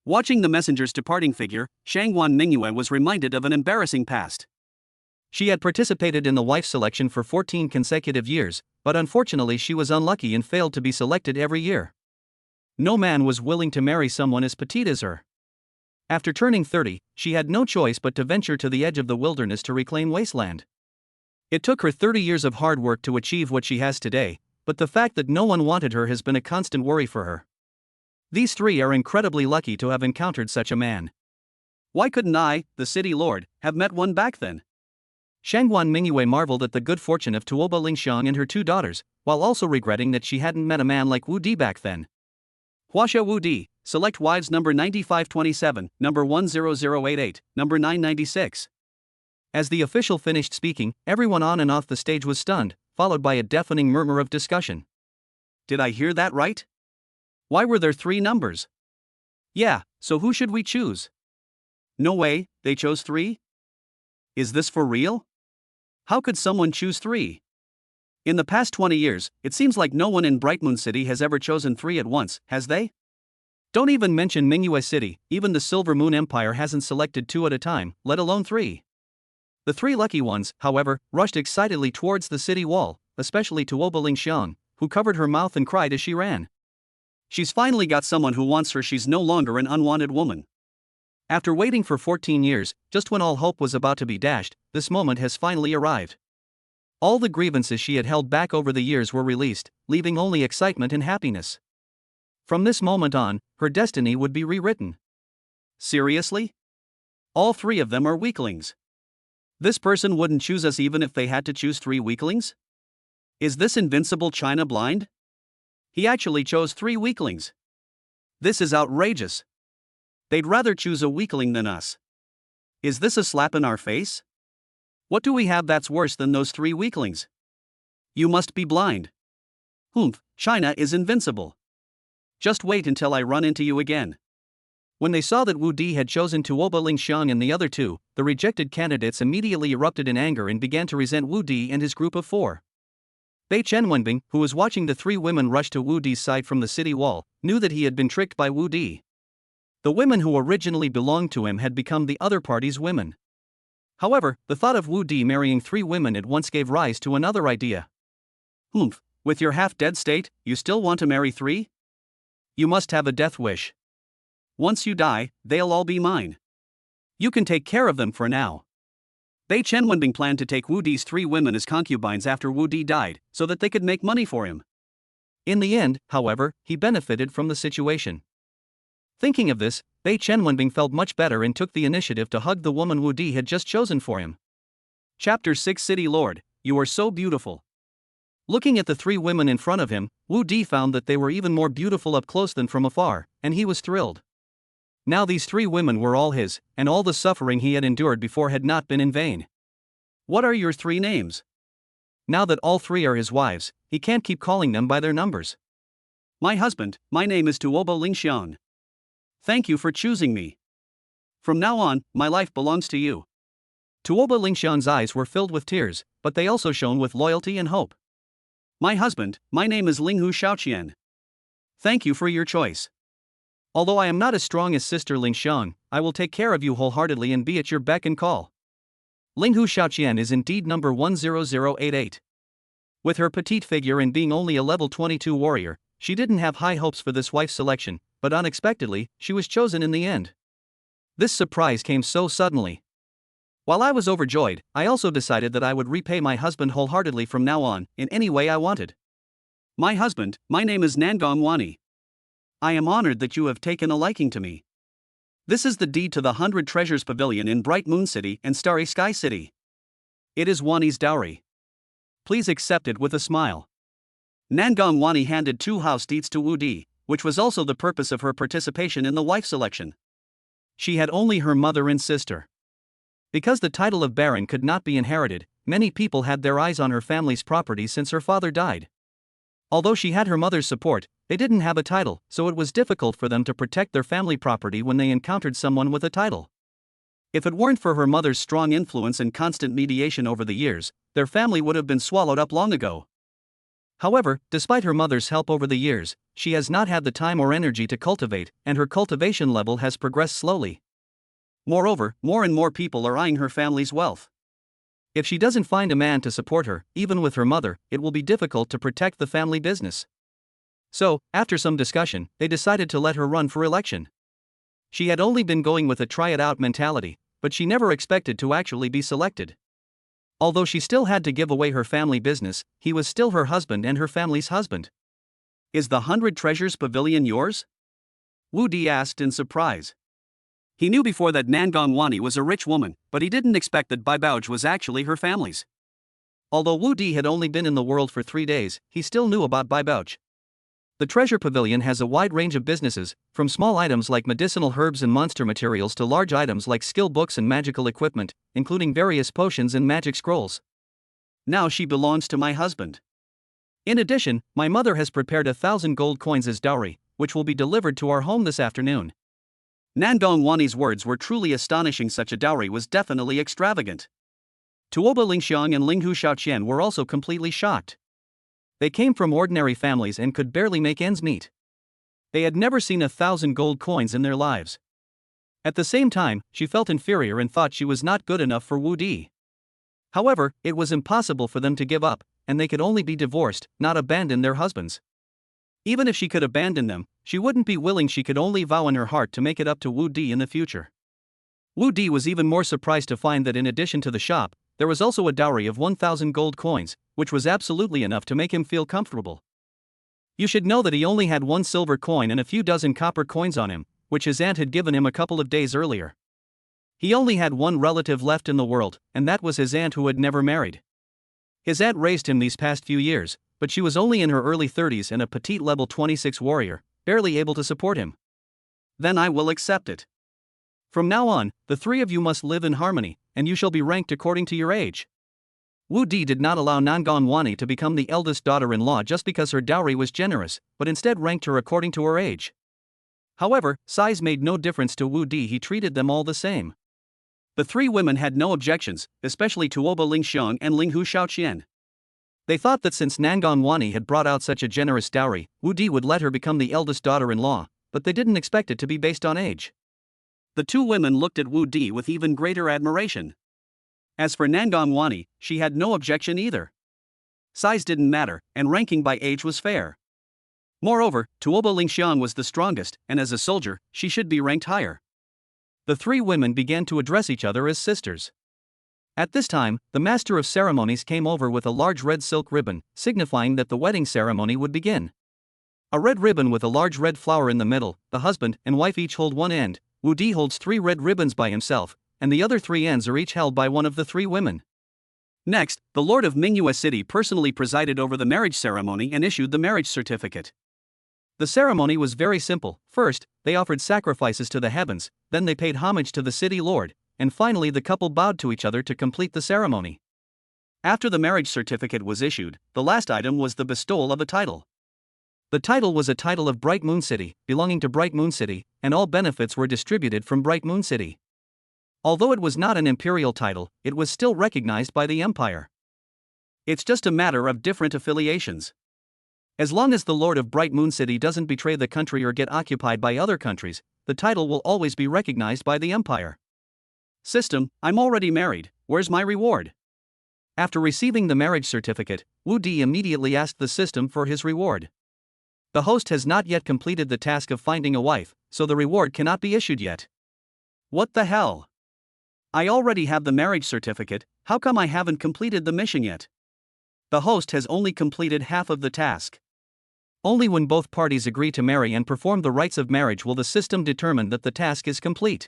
Watching the messenger's departing figure, Shangguan Mingyue was reminded of an embarrassing past. She had participated in the wife selection for 14 consecutive years, but unfortunately she was unlucky and failed to be selected every year. No man was willing to marry someone as petite as her. After turning 30, she had no choice but to venture to the edge of the wilderness to reclaim wasteland. It took her 30 years of hard work to achieve what she has today, but the fact that no one wanted her has been a constant worry for her. These three are incredibly lucky to have encountered such a man. Why couldn't I, the city lord, have met one back then? Shangguan Mingyue marveled at the good fortune of Tuoba Lingxiang and her two daughters, while also regretting that she hadn't met a man like Wu Di back then. Huaxia Wu Di, select wives number 9527, number 10088, number 996. As the official finished speaking, everyone on and off the stage was stunned, followed by a deafening murmur of discussion. Did I hear that right? Why were there three numbers? Yeah, so who should we choose? No way, they chose three? Is this for real? How could someone choose three? In the past 20 years, it seems like no one in Bright Moon City has ever chosen three at once, has they? Don't even mention Mingyue City, even the Silver Moon Empire hasn't selected two at a time, let alone three. The three lucky ones, however, rushed excitedly towards the city wall, especially Tuoba Lingxiang, who covered her mouth and cried as she ran. She's finally got someone who wants her. She's no longer an unwanted woman. After waiting for 14 years, just when all hope was about to be dashed, this moment has finally arrived. All the grievances she had held back over the years were released, leaving only excitement and happiness. From this moment on, her destiny would be rewritten. Seriously? All three of them are weaklings. This person wouldn't choose us even if they had to choose three weaklings? Is this invincible China blind? He actually chose three weaklings. This is outrageous. They'd rather choose a weakling than us. Is this a slap in our face? What do we have that's worse than those three weaklings? You must be blind. Humph, China is invincible. Just wait until I run into you again. When they saw that Wu Di had chosen Tuoba Lingxiang and the other two, the rejected candidates immediately erupted in anger and began to resent Wu Di and his group of four. Bei Chenwenbing, who was watching the three women rush to Wu Di's side from the city wall, knew that he had been tricked by Wu Di. The women who originally belonged to him had become the other party's women. However, the thought of Wu Di marrying three women at once gave rise to another idea. Humph, with your half-dead state, you still want to marry three? You must have a death wish. Once you die, they'll all be mine. You can take care of them for now. Bei Chenwenbing planned to take Wu Di's three women as concubines after Wu Di died, so that they could make money for him. In the end, however, he benefited from the situation. Thinking of this, Bei Chenwenbing felt much better and took the initiative to hug the woman Wu Di had just chosen for him. Chapter 6 City Lord, you are so beautiful. Looking at the three women in front of him, Wu Di found that they were even more beautiful up close than from afar, and he was thrilled. Now these three women were all his, and all the suffering he had endured before had not been in vain. What are your three names? Now that all three are his wives, he can't keep calling them by their numbers. My husband, my name is Tuoba Lingxiang. Thank you for choosing me. From now on, my life belongs to you. Tuoba Lingxiang's eyes were filled with tears, but they also shone with loyalty and hope. My husband, my name is Linghu Shaoqian. Thank you for your choice. Although I am not as strong as Sister Lingxiang, I will take care of you wholeheartedly and be at your beck and call. Linghu Shaoqian is indeed number 10088. With her petite figure and being only a level 22 warrior, she didn't have high hopes for this wife selection, but unexpectedly, she was chosen in the end. This surprise came so suddenly. While I was overjoyed, I also decided that I would repay my husband wholeheartedly from now on, in any way I wanted. My husband, my name is Nangong Wani. I am honored that you have taken a liking to me. This is the deed to the 100 Treasures Pavilion in Bright Moon City and Starry Sky City. It is Wani's dowry. Please accept it with a smile. Nangong Wani handed 2 house deeds to Wu Di, which was also the purpose of her participation in the wife selection. She had only her mother and sister. Because the title of Baron could not be inherited, many people had their eyes on her family's property since her father died. Although she had her mother's support, they didn't have a title, so it was difficult for them to protect their family property when they encountered someone with a title. If it weren't for her mother's strong influence and constant mediation over the years, their family would have been swallowed up long ago. However, despite her mother's help over the years, she has not had the time or energy to cultivate, and her cultivation level has progressed slowly. Moreover, more and more people are eyeing her family's wealth. If she doesn't find a man to support her, even with her mother, it will be difficult to protect the family business. So, after some discussion, they decided to let her run for election. She had only been going with a try-it-out mentality, but she never expected to actually be selected. Although she still had to give away her family business, he was still her husband and her family's husband. Is the 100 Treasures Pavilion yours? Wu Di asked in surprise. He knew before that Nangong Wani was a rich woman, but he didn't expect that Bai Baoji was actually her family's. Although Wu Di had only been in the world for 3 days, he still knew about Bai Baoji. The Treasure Pavilion has a wide range of businesses, from small items like medicinal herbs and monster materials to large items like skill books and magical equipment, including various potions and magic scrolls. Now she belongs to my husband. In addition, my mother has prepared 1,000 gold coins as dowry, which will be delivered to our home this afternoon. Nangong Wani's words were truly astonishing. Such a dowry was definitely extravagant. Tuoba Lingxiang and Linghu Shaoqian were also completely shocked. They came from ordinary families and could barely make ends meet. They had never seen 1,000 gold coins in their lives. At the same time, she felt inferior and thought she was not good enough for Wu Di. However, it was impossible for them to give up, and they could only be divorced, not abandon their husbands. Even if she could abandon them, she wouldn't be willing. She could only vow in her heart to make it up to Wu Di in the future. Wu Di was even more surprised to find that in addition to the shop, there was also a dowry of 1,000 gold coins, which was absolutely enough to make him feel comfortable. You should know that he only had 1 silver coin and a few dozen copper coins on him, which his aunt had given him a couple of days earlier. He only had one relative left in the world, and that was his aunt who had never married. His aunt raised him these past few years, but she was only in her early 30s and a petite level 26 warrior, barely able to support him. Then I will accept it. From now on, the 3 of you must live in harmony, and you shall be ranked according to your age. Wu Di did not allow Nangong Wani to become the eldest daughter-in-law just because her dowry was generous, but instead ranked her according to her age. However, size made no difference to Wu Di. He treated them all the same. The 3 women had no objections, especially Tuoba Lingxiang and Linghu Shaoqian. They thought that since Nangong Wani had brought out such a generous dowry, Wu Di would let her become the eldest daughter-in-law, but they didn't expect it to be based on age. The 2 women looked at Wu Di with even greater admiration. As for Nangong Wani, she had no objection either. Size didn't matter, and ranking by age was fair. Moreover, Tuoba Lingxiang was the strongest, and as a soldier, she should be ranked higher. The 3 women began to address each other as sisters. At this time, the master of ceremonies came over with a large red silk ribbon, signifying that the wedding ceremony would begin. A red ribbon with a large red flower in the middle, the husband and wife each hold one end. Wu Di holds 3 red ribbons by himself, and the other 3 ends are each held by one of the 3 women. Next, the Lord of Mingyue City personally presided over the marriage ceremony and issued the marriage certificate. The ceremony was very simple. First, they offered sacrifices to the heavens, then they paid homage to the city lord, and finally the couple bowed to each other to complete the ceremony. After the marriage certificate was issued, the last item was the bestowal of a title. The title was a title of Bright Moon City, belonging to Bright Moon City, and all benefits were distributed from Bright Moon City. Although it was not an imperial title, it was still recognized by the empire. It's just a matter of different affiliations. As long as the Lord of Bright Moon City doesn't betray the country or get occupied by other countries, the title will always be recognized by the empire. System, I'm already married, where's my reward? After receiving the marriage certificate, Wu Di immediately asked the system for his reward. The host has not yet completed the task of finding a wife, so the reward cannot be issued yet. What the hell? I already have the marriage certificate, how come I haven't completed the mission yet? The host has only completed half of the task. Only when both parties agree to marry and perform the rites of marriage will the system determine that the task is complete.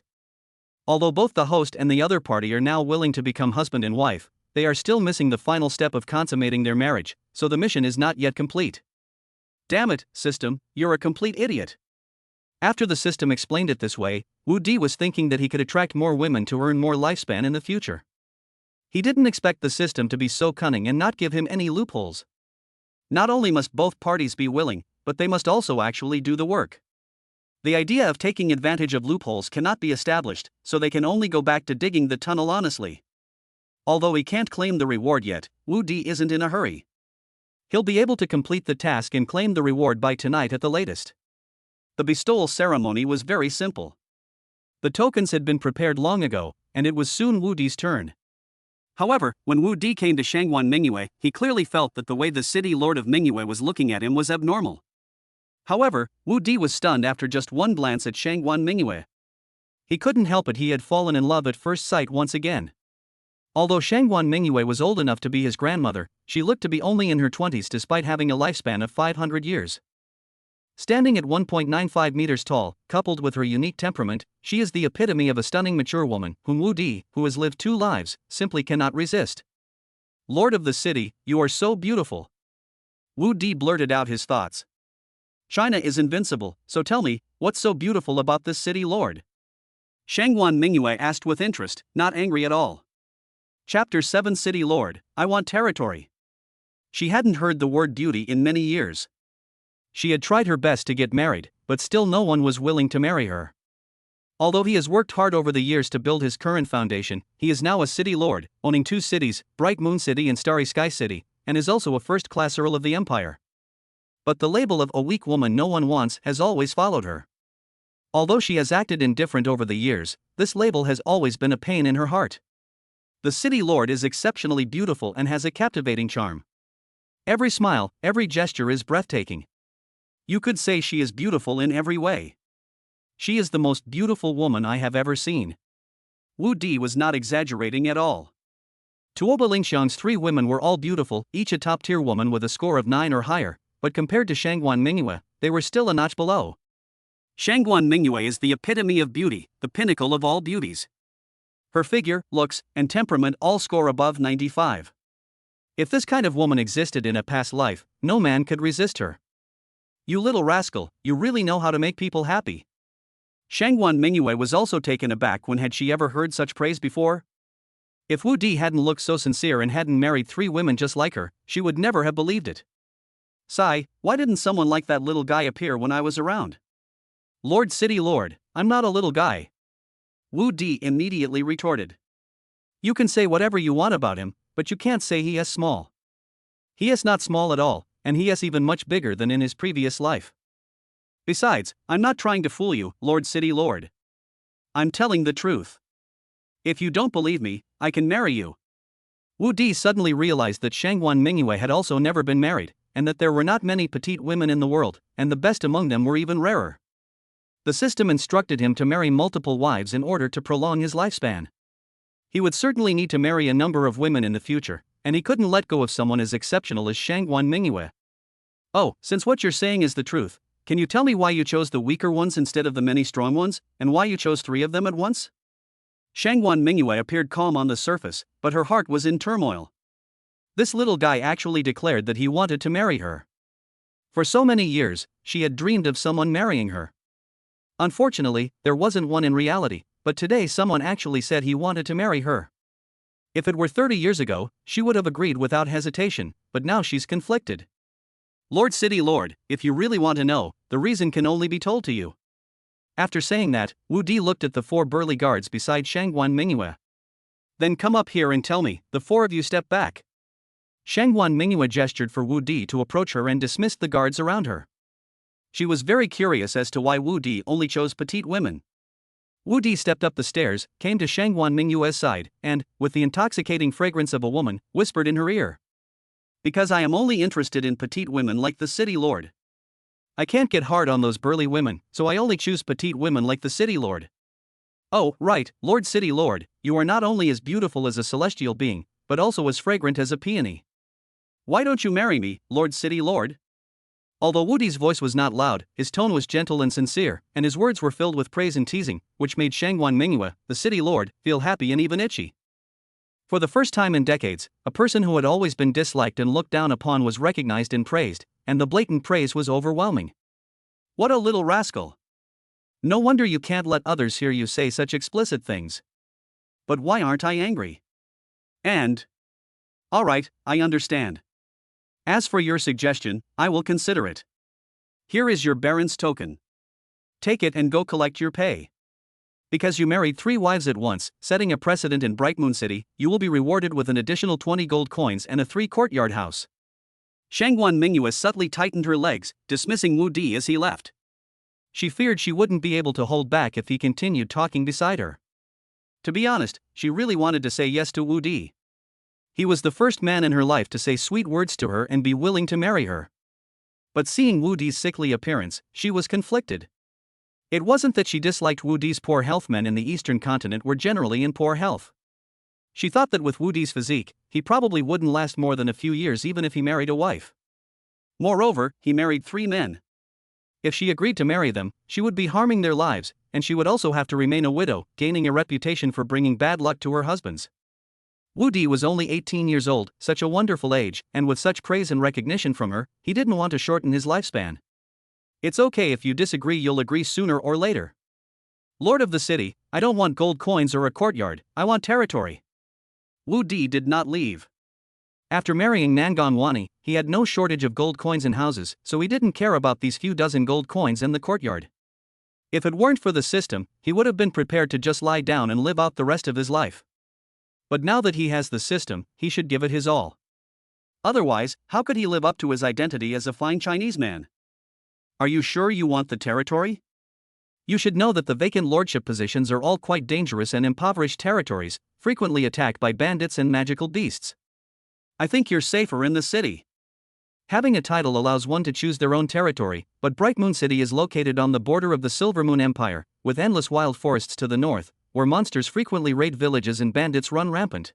Although both the host and the other party are now willing to become husband and wife, they are still missing the final step of consummating their marriage, so the mission is not yet complete. Damn it, system, you're a complete idiot. After the system explained it this way, Wu Di was thinking that he could attract more women to earn more lifespan in the future. He didn't expect the system to be so cunning and not give him any loopholes. Not only must both parties be willing, but they must also actually do the work. The idea of taking advantage of loopholes cannot be established, so they can only go back to digging the tunnel honestly. Although he can't claim the reward yet, Wu Di isn't in a hurry. He'll be able to complete the task and claim the reward by tonight at the latest. The bestowal ceremony was very simple. The tokens had been prepared long ago, and it was soon Wu Di's turn. However, when Wu Di came to Shangwan Mingyue, he clearly felt that the way the city lord of Mingyue was looking at him was abnormal. However, Wu Di was stunned after just one glance at Shangwan Mingyue. He couldn't help it, he had fallen in love at first sight once again. Although Shangguan Mingyue was old enough to be his grandmother, she looked to be only in her 20s despite having a lifespan of 500 years. Standing at 1.95 meters tall, coupled with her unique temperament, she is the epitome of a stunning mature woman whom Wu Di, who has lived 2 lives, simply cannot resist. Lord of the city, you are so beautiful. Wu Di blurted out his thoughts. China is invincible, so tell me, what's so beautiful about this city, Lord? Shangguan Mingyue asked with interest, not angry at all. Chapter 7 City Lord, I want territory. She hadn't heard the word beauty in many years. She had tried her best to get married, but still no one was willing to marry her. Although he has worked hard over the years to build his current foundation, he is now a city lord, owning 2 cities, Bright Moon City and Starry Sky City, and is also a first-class earl of the empire. But the label of a weak woman no one wants has always followed her. Although she has acted indifferent over the years, this label has always been a pain in her heart. The city lord is exceptionally beautiful and has a captivating charm. Every smile, every gesture is breathtaking. You could say she is beautiful in every way. She is the most beautiful woman I have ever seen. Wu Di was not exaggerating at all. Tuoba Lingxiang's 3 women were all beautiful, each a top-tier woman with a score of 9 or higher, but compared to Shangguan Mingyue, they were still a notch below. Shangguan Mingyue is the epitome of beauty, the pinnacle of all beauties. Her figure, looks, and temperament all score above 95. If this kind of woman existed in a past life, no man could resist her. You little rascal, you really know how to make people happy. Shangguan Mingyue was also taken aback when had she ever heard such praise before? If Wu Di hadn't looked so sincere and hadn't married 3 women just like her, she would never have believed it. Sigh, why didn't someone like that little guy appear when I was around? Lord City Lord, I'm not a little guy. Wu Di immediately retorted. You can say whatever you want about him, but you can't say he is small. He is not small at all, and he is even much bigger than in his previous life. Besides, I'm not trying to fool you, Lord City Lord. I'm telling the truth. If you don't believe me, I can marry you. Wu Di suddenly realized that Shangguan Mingyue had also never been married, and that there were not many petite women in the world, and the best among them were even rarer. The system instructed him to marry multiple wives in order to prolong his lifespan. He would certainly need to marry a number of women in the future, and he couldn't let go of someone as exceptional as Shangguan Mingyue. Oh, since what you're saying is the truth, can you tell me why you chose the weaker ones instead of the many strong ones, and why you chose 3 of them at once? Shangguan Mingyue appeared calm on the surface, but her heart was in turmoil. This little guy actually declared that he wanted to marry her. For so many years, she had dreamed of someone marrying her. Unfortunately, there wasn't one in reality, but today someone actually said he wanted to marry her. If it were 30 years ago, she would have agreed without hesitation, but now she's conflicted. Lord City Lord, if you really want to know, the reason can only be told to you. After saying that, Wu Di looked at the 4 burly guards beside Shangguan Mingyue. Then come up here and tell me, the 4 of you step back. Shangguan Mingyue gestured for Wu Di to approach her and dismissed the guards around her. She was very curious as to why Wu Di only chose petite women. Wu Di stepped up the stairs, came to Shangguan Mingyue's side, and, with the intoxicating fragrance of a woman, whispered in her ear. Because I am only interested in petite women like the city lord. I can't get hard on those burly women, so I only choose petite women like the city lord. Oh, right, Lord City Lord, you are not only as beautiful as a celestial being, but also as fragrant as a peony. Why don't you marry me, Lord City Lord? Although Wu Di's voice was not loud, his tone was gentle and sincere, and his words were filled with praise and teasing, which made Shangguan Mingyue, the city lord, feel happy and even itchy. For the first time in decades, a person who had always been disliked and looked down upon was recognized and praised, and the blatant praise was overwhelming. What a little rascal! No wonder you can't let others hear you say such explicit things. But why aren't I angry? And... Alright, I understand. As for your suggestion, I will consider it. Here is your Baron's token. Take it and go collect your pay. Because you married 3 wives at once, setting a precedent in Bright Moon City, you will be rewarded with an additional 20 gold coins and a 3-courtyard house. Shangguan Mingyue subtly tightened her legs, dismissing Wu Di as he left. She feared she wouldn't be able to hold back if he continued talking beside her. To be honest, she really wanted to say yes to Wu Di. He was the first man in her life to say sweet words to her and be willing to marry her. But seeing Wu Di's sickly appearance, she was conflicted. It wasn't that she disliked Wu Di's poor health. Men in the eastern continent were generally in poor health. She thought that with Wu Di's physique, he probably wouldn't last more than a few years even if he married a wife. Moreover, he married 3 men. If she agreed to marry them, she would be harming their lives, and she would also have to remain a widow, gaining a reputation for bringing bad luck to her husbands. Wu Di was only 18 years old, such a wonderful age, and with such praise and recognition from her, he didn't want to shorten his lifespan. It's okay if you disagree, you'll agree sooner or later. Lord of the city, I don't want gold coins or a courtyard, I want territory. Wu Di did not leave. After marrying Nangang Wani, he had no shortage of gold coins and houses, so he didn't care about these few dozen gold coins and the courtyard. If it weren't for the system, he would have been prepared to just lie down and live out the rest of his life. But now that he has the system, he should give it his all. Otherwise, how could he live up to his identity as a fine Chinese man? Are you sure you want the territory? You should know that the vacant lordship positions are all quite dangerous and impoverished territories, frequently attacked by bandits and magical beasts. I think you're safer in the city. Having a title allows one to choose their own territory, but Bright Moon City is located on the border of the Silver Moon Empire, with endless wild forests to the north, where monsters frequently raid villages and bandits run rampant.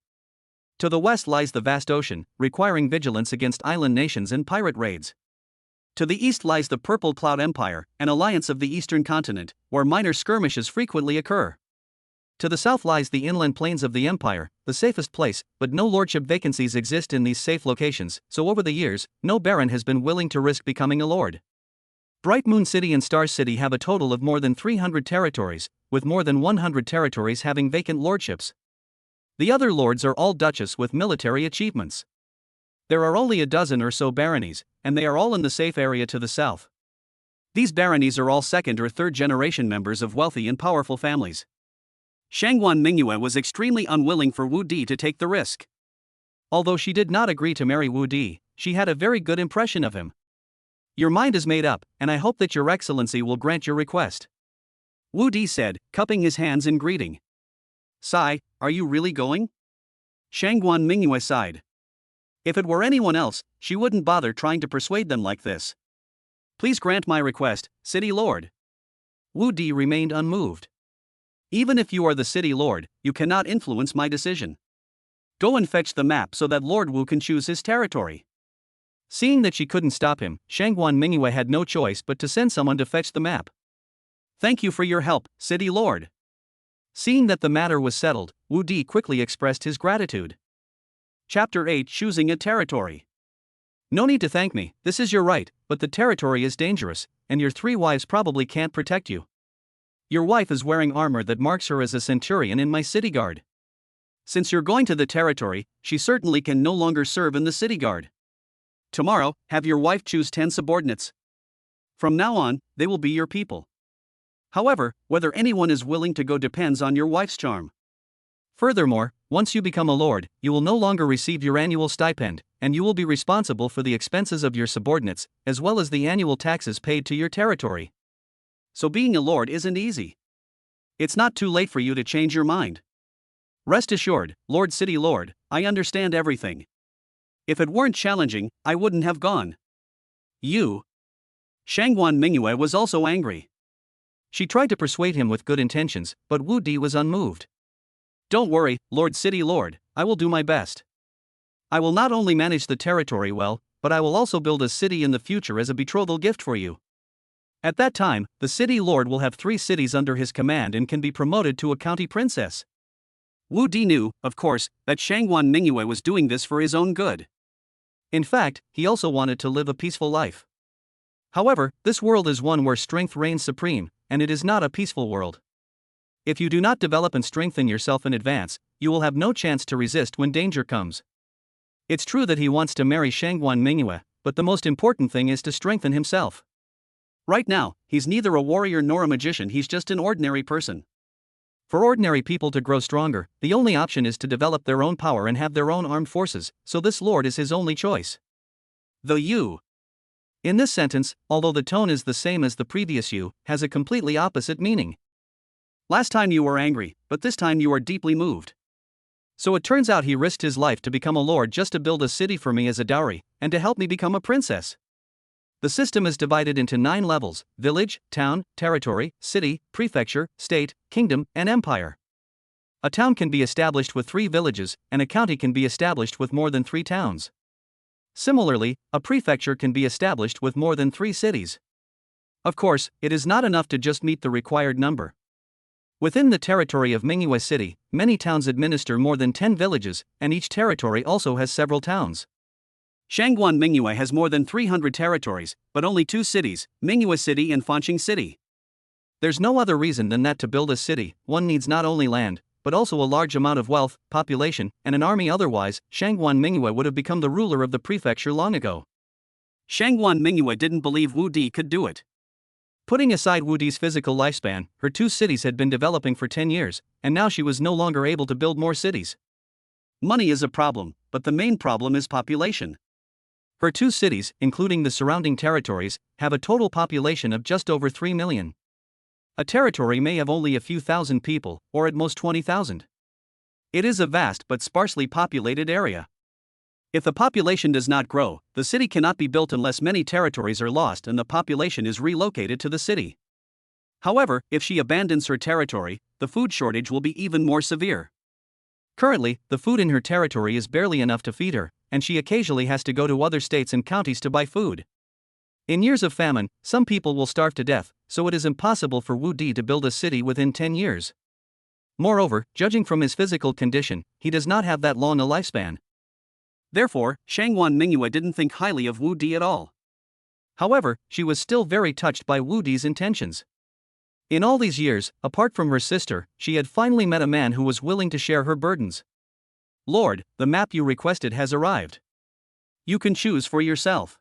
To the west lies the vast ocean, requiring vigilance against island nations and pirate raids. To the east lies the Purple Cloud Empire, an alliance of the eastern continent, where minor skirmishes frequently occur. To the south lies the inland plains of the empire, the safest place, but no lordship vacancies exist in these safe locations, so over the years, no baron has been willing to risk becoming a lord. Bright Moon City and Star City have a total of more than 300 territories, with more than 100 territories having vacant lordships. The other lords are all duchess with military achievements. There are only a dozen or so baronies, and they are all in the safe area to the south. These baronies are all second or third generation members of wealthy and powerful families. Shangguan Mingyue was extremely unwilling for Wu Di to take the risk. Although she did not agree to marry Wu Di, she had a very good impression of him. Your mind is made up, and I hope that your excellency will grant your request. Wu Di said, cupping his hands in greeting. Sai, are you really going? Shangguan Mingyue sighed. If it were anyone else, she wouldn't bother trying to persuade them like this. Please grant my request, City Lord. Wu Di remained unmoved. Even if you are the city lord, you cannot influence my decision. Go and fetch the map so that Lord Wu can choose his territory. Seeing that she couldn't stop him, Shangguan Mingyue had no choice but to send someone to fetch the map. Thank you for your help, City Lord. Seeing that the matter was settled, Wu Di quickly expressed his gratitude. Chapter 8: Choosing a Territory. No need to thank me, this is your right, but the territory is dangerous, and your 3 wives probably can't protect you. Your wife is wearing armor that marks her as a centurion in my city guard. Since you're going to the territory, she certainly can no longer serve in the city guard. Tomorrow, have your wife choose 10 subordinates. From now on, they will be your people. However, whether anyone is willing to go depends on your wife's charm. Furthermore, once you become a lord, you will no longer receive your annual stipend, and you will be responsible for the expenses of your subordinates, as well as the annual taxes paid to your territory. So being a lord isn't easy. It's not too late for you to change your mind. Rest assured, Lord City Lord, I understand everything. If it weren't challenging, I wouldn't have gone. You. Shangguan Mingyue was also angry. She tried to persuade him with good intentions, but Wu Di was unmoved. Don't worry, Lord City Lord, I will do my best. I will not only manage the territory well, but I will also build a city in the future as a betrothal gift for you. At that time, the city lord will have 3 cities under his command and can be promoted to a county princess. Wu Di knew, of course, that Shangguan Mingyue was doing this for his own good. In fact, he also wanted to live a peaceful life. However, this world is one where strength reigns supreme, and it is not a peaceful world. If you do not develop and strengthen yourself in advance, you will have no chance to resist when danger comes. It's true that he wants to marry Shangguan Mingyue, but the most important thing is to strengthen himself. Right now, he's neither a warrior nor a magician, he's just an ordinary person. For ordinary people to grow stronger, the only option is to develop their own power and have their own armed forces, so this lord is his only choice. The you. In this sentence, although the tone is the same as the previous you, has a completely opposite meaning. Last time you were angry, but this time you are deeply moved. So it turns out he risked his life to become a lord just to build a city for me as a dowry, and to help me become a princess. The system is divided into 9 levels: village, town, territory, city, prefecture, state, kingdom, and empire. A town can be established with 3 villages, and a county can be established with more than 3 towns. Similarly, a prefecture can be established with more than 3 cities. Of course, it is not enough to just meet the required number. Within the territory of Mingyue City, many towns administer more than 10 villages, and each territory also has several towns. Shangguan Mingyue has more than 300 territories, but only 2 cities, Mingyue City and Fanqing City. There's no other reason than that to build a city, one needs not only land, but also a large amount of wealth, population, and an army. Otherwise, Shangguan Mingyue would have become the ruler of the prefecture long ago. Shangguan Mingyue didn't believe Wu Di could do it. Putting aside Wu Di's physical lifespan, her 2 cities had been developing for 10 years, and now she was no longer able to build more cities. Money is a problem, but the main problem is population. Her 2 cities, including the surrounding territories, have a total population of just over 3 million. A territory may have only a few thousand people, or at most 20,000. It is a vast but sparsely populated area. If the population does not grow, the city cannot be built unless many territories are lost and the population is relocated to the city. However, if she abandons her territory, the food shortage will be even more severe. Currently, the food in her territory is barely enough to feed her, and she occasionally has to go to other states and counties to buy food. In years of famine, some people will starve to death, so it is impossible for Wu Di to build a city within 10 years. Moreover, judging from his physical condition, he does not have that long a lifespan. Therefore, Shangguan Mingyue didn't think highly of Wu Di at all. However, she was still very touched by Wu Di's intentions. In all these years, apart from her sister, she had finally met a man who was willing to share her burdens. "Lord, the map you requested has arrived. You can choose for yourself.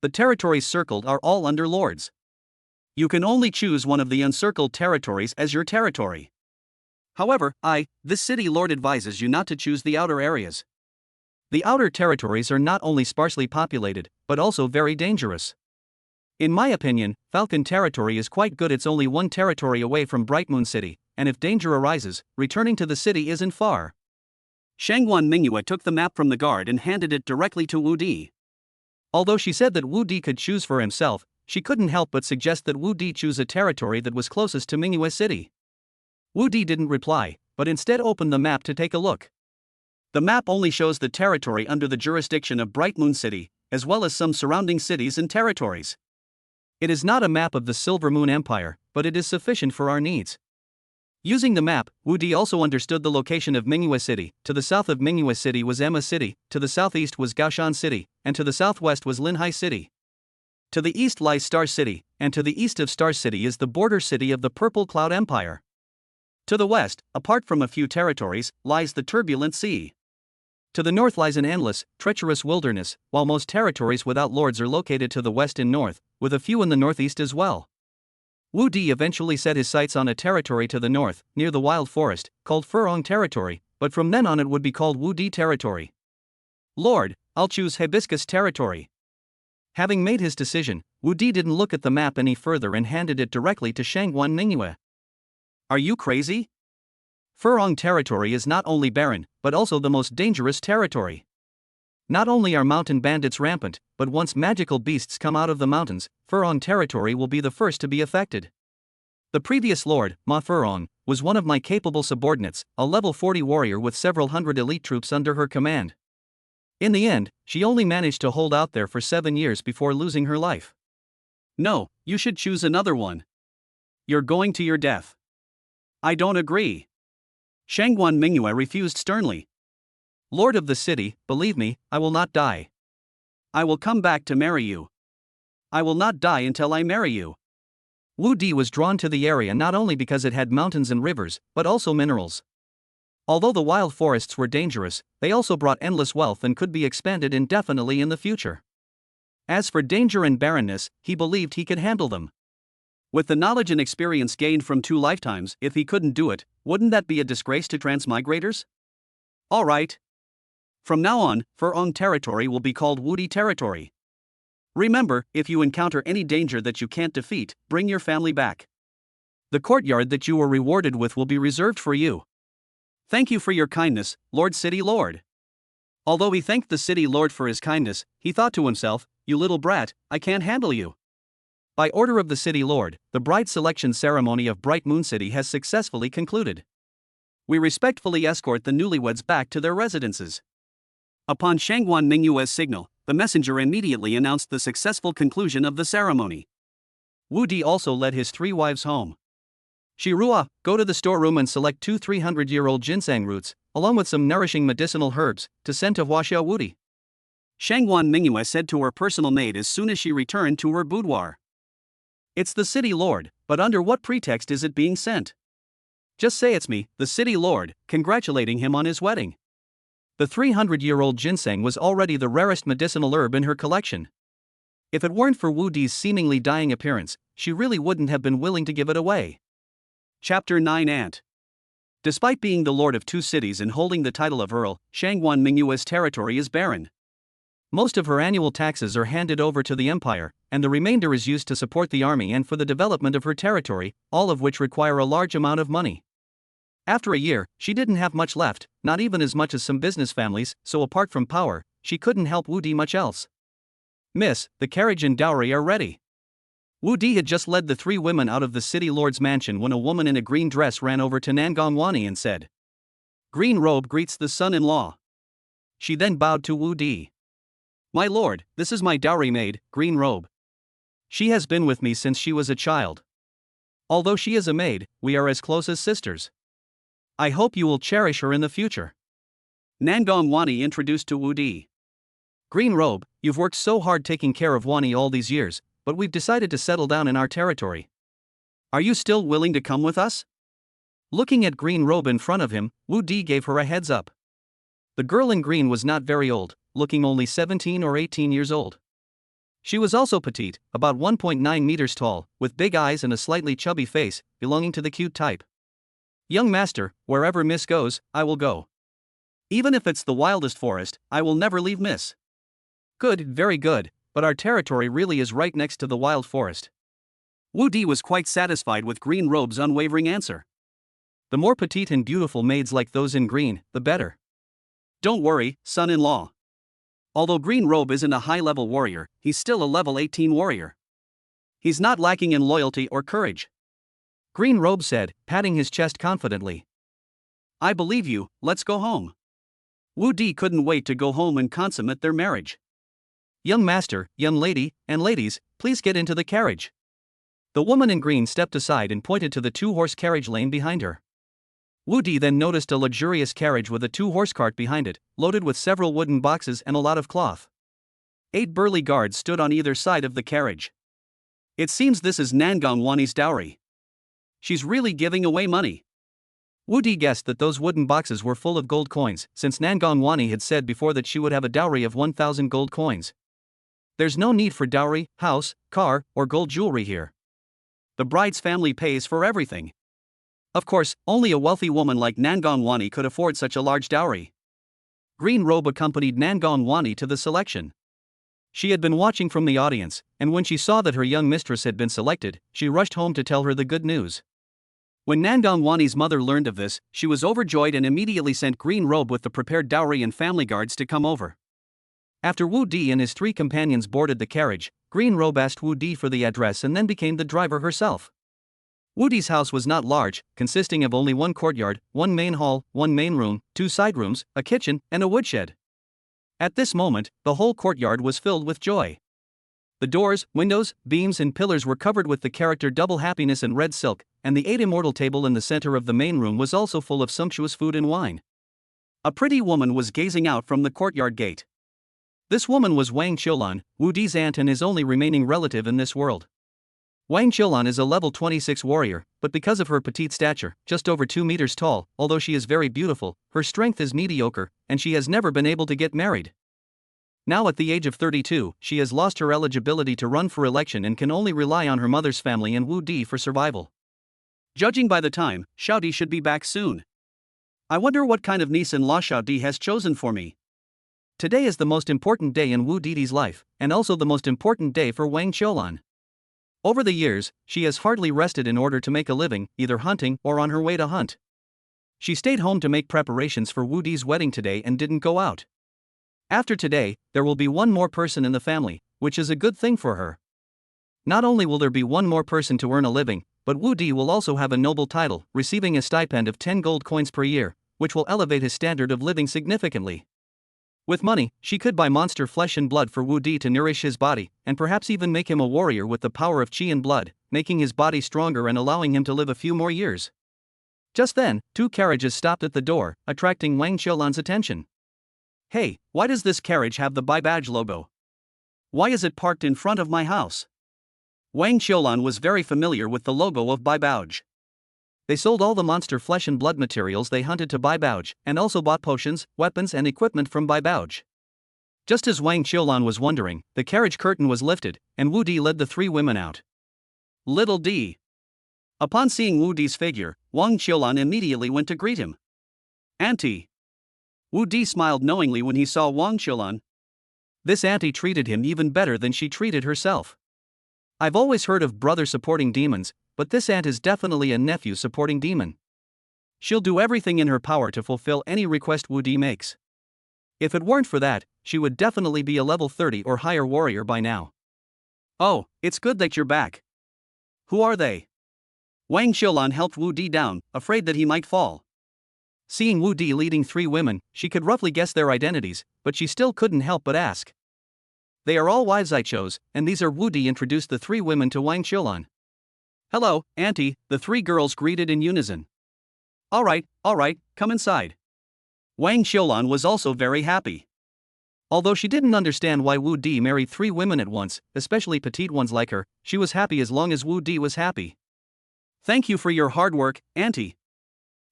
The territories circled are all under lords. You can only choose one of the encircled territories as your territory. However, this city lord advises you not to choose the outer areas. The outer territories are not only sparsely populated, but also very dangerous. In my opinion, Falcon Territory is quite good. It's only 1 territory away from Bright Moon City, and if danger arises, returning to the city isn't far." Shangguan Mingyue took the map from the guard and handed it directly to Wu Di. Although she said that Wu Di could choose for himself, she couldn't help but suggest that Wu Di choose a territory that was closest to Mingyue City. Wu Di didn't reply, but instead opened the map to take a look. The map only shows the territory under the jurisdiction of Bright Moon City, as well as some surrounding cities and territories. It is not a map of the Silver Moon Empire, but it is sufficient for our needs. Using the map, Wu Di also understood the location of Mingyue City. To the south of Mingyue City was Emma City, to the southeast was Gaoshan City, and to the southwest was Linhai City. To the east lies Star City, and to the east of Star City is the border city of the Purple Cloud Empire. To the west, apart from a few territories, lies the Turbulent Sea. To the north lies an endless, treacherous wilderness, while most territories without lords are located to the west and north, with a few in the northeast as well. Wu Di eventually set his sights on a territory to the north, near the wild forest, called Furong Territory, but from then on it would be called Wu Di Territory. "Lord, I'll choose Hibiscus Territory." Having made his decision, Wu Di didn't look at the map any further and handed it directly to Shangguan Mingyue. "Are you crazy? Furong Territory is not only barren, but also the most dangerous territory. Not only are mountain bandits rampant, but once magical beasts come out of the mountains, Furong Territory will be the first to be affected. The previous lord, Ma Furong, was one of my capable subordinates, a level 40 warrior with several hundred elite troops under her command. In the end, she only managed to hold out there for 7 years before losing her life. No, you should choose another one. You're going to your death." "I don't agree." Shangguan Mingyue refused sternly. "Lord of the city, believe me, I will not die. I will come back to marry you. I will not die until I marry you." Wu Di was drawn to the area not only because it had mountains and rivers, but also minerals. Although the wild forests were dangerous, they also brought endless wealth and could be expanded indefinitely in the future. As for danger and barrenness, he believed he could handle them. With the knowledge and experience gained from 2 lifetimes, if he couldn't do it, wouldn't that be a disgrace to transmigrators? All right. From now on, Furong Territory will be called Wu Di Territory. Remember, if you encounter any danger that you can't defeat, bring your family back. The courtyard that you were rewarded with will be reserved for you. Thank you for your kindness, Lord City Lord." Although he thanked the city lord for his kindness, he thought to himself, "You little brat, I can't handle you." By order of the city lord, the bride selection ceremony of Bright Moon City has successfully concluded. We respectfully escort the newlyweds back to their residences. Upon Shangguan Mingyue's signal, the messenger immediately announced the successful conclusion of the ceremony. Wu Di also led his 3 wives home. Shirua, go to the storeroom and select 2 300-year-old ginseng roots, along with some nourishing medicinal herbs, to send to Huaxia Wudi. Shangguan Mingyue said to her personal maid as soon as she returned to her boudoir. It's the city lord, but under what pretext is it being sent? Just say it's me, the city lord, congratulating him on his wedding. The 300-year-old ginseng was already the rarest medicinal herb in her collection. If it weren't for Wu Di's seemingly dying appearance, she really wouldn't have been willing to give it away. Chapter 9 Ant. Despite being the lord of 2 cities and holding the title of Earl, Shangguan Mingyue's territory is barren. Most of her annual taxes are handed over to the empire, and the remainder is used to support the army and for the development of her territory, all of which require a large amount of money. After a year, she didn't have much left, not even as much as some business families, so apart from power, she couldn't help Wu Di much else. Miss, the carriage and dowry are ready. Wu Di had just led the 3 women out of the city lord's mansion when a woman in a green dress ran over to Nangong Wani and said, "Green robe greets the son-in-law." She then bowed to Wu Di. "My lord, this is my dowry maid, Green Robe. She has been with me since she was a child. Although she is a maid, we are as close as sisters. I hope you will cherish her in the future." Nangong Wani introduced to Wu Di. "Green Robe, you've worked so hard taking care of Wani all these years, but we've decided to settle down in our territory. Are you still willing to come with us?" Looking at Green Robe in front of him, Wu Di gave her a heads up. The girl in green was not very old, looking only 17 or 18 years old. She was also petite, about 1.9 meters tall, with big eyes and a slightly chubby face, belonging to the cute type. "Young master, wherever Miss goes, I will go. Even if it's the wildest forest, I will never leave Miss." "Good, very good, but our territory really is right next to the wild forest." Wu Di was quite satisfied with Green Robe's unwavering answer. The more petite and beautiful maids like those in green, the better. "Don't worry, son-in-law. Although Green Robe isn't a high-level warrior, he's still a level 18 warrior. He's not lacking in loyalty or courage," Green Robe said, patting his chest confidently. "I believe you, let's go home." Wu Di couldn't wait to go home and consummate their marriage. "Young master, young lady, and ladies, please get into the carriage." The woman in green stepped aside and pointed to the 2-horse carriage lane behind her. Wu Di then noticed a luxurious carriage with a 2-horse cart behind it, loaded with several wooden boxes and a lot of cloth. 8 burly guards stood on either side of the carriage. "It seems this is Nangong Wani's dowry. She's really giving away money." Wu Di guessed that those wooden boxes were full of gold coins, since Nangong Wani had said before that she would have a dowry of 1,000 gold coins. There's no need for dowry, house, car, or gold jewelry here. The bride's family pays for everything. Of course, only a wealthy woman like Nangong Wani could afford such a large dowry. Green Robe accompanied Nangong Wani to the selection. She had been watching from the audience, and when she saw that her young mistress had been selected, she rushed home to tell her the good news. When Nangong Wani's mother learned of this, she was overjoyed and immediately sent Green Robe with the prepared dowry and family guards to come over. After Wu Di and his 3 companions boarded the carriage, Green Robe asked Wu Di for the address and then became the driver herself. Wu Di's house was not large, consisting of only 1 courtyard, 1 main hall, 1 main room, 2 side rooms, a kitchen, and a woodshed. At this moment, the whole courtyard was filled with joy. The doors, windows, beams and pillars were covered with the character Double Happiness and red silk, and the 8 immortal table in the center of the main room was also full of sumptuous food and wine. A pretty woman was gazing out from the courtyard gate. This woman was Wang Qiulan, Wu Di's aunt and his only remaining relative in this world. Wang Qiulan is a level 26 warrior, but because of her petite stature, just over 2 meters tall, although she is very beautiful, her strength is mediocre, and she has never been able to get married. Now at the age of 32, she has lost her eligibility to run for election and can only rely on her mother's family and Wu Di for survival. Judging by the time, Xiao Di should be back soon. I wonder what kind of niece-in-law Xiao Di has chosen for me. Today is the most important day in Wu Di's life, and also the most important day for Wang Qiulan. Over the years, she has hardly rested in order to make a living, either hunting or on her way to hunt. She stayed home to make preparations for Wu Di's wedding today and didn't go out. After today, there will be 1 more person in the family, which is a good thing for her. Not only will there be 1 more person to earn a living, but Wu Di will also have a noble title, receiving a stipend of 10 gold coins per year, which will elevate his standard of living significantly. With money, she could buy monster flesh and blood for Wu Di to nourish his body, and perhaps even make him a warrior with the power of qi and blood, making his body stronger and allowing him to live a few more years. Just then, two carriages stopped at the door, attracting Wang Qiulan's attention. Hey, why does this carriage have the Baibaj logo? Why is it parked in front of my house? Wang Qiulan was very familiar with the logo of Baibaj. They sold all the monster flesh and blood materials they hunted to Baibaj, and also bought potions, weapons and equipment from Baibaj. Just as Wang Qiulan was wondering, the carriage curtain was lifted, and Wu Di led the three women out. Little Di. Upon seeing Wu Di's figure, Wang Qiulan immediately went to greet him. Auntie. Wu Di smiled knowingly when he saw Wang Qiulan. This auntie treated him even better than she treated herself. I've always heard of brother supporting demons, but this aunt is definitely a nephew supporting demon. She'll do everything in her power to fulfill any request Wu Di makes. If it weren't for that, she would definitely be a level 30 or higher warrior by now. Oh, it's good that you're back. Who are they? Wang Qiulan helped Wu Di down, afraid that he might fall. Seeing Wu Di leading three women, she could roughly guess their identities, but she still couldn't help but ask. They are all wives I chose, and these are. Wu Di introduced the three women to Wang Qiulan. Hello, auntie, the three girls greeted in unison. All right, come inside. Wang Qiulan was also very happy. Although she didn't understand why Wu Di married three women at once, especially petite ones like her, she was happy as long as Wu Di was happy. Thank you for your hard work, auntie.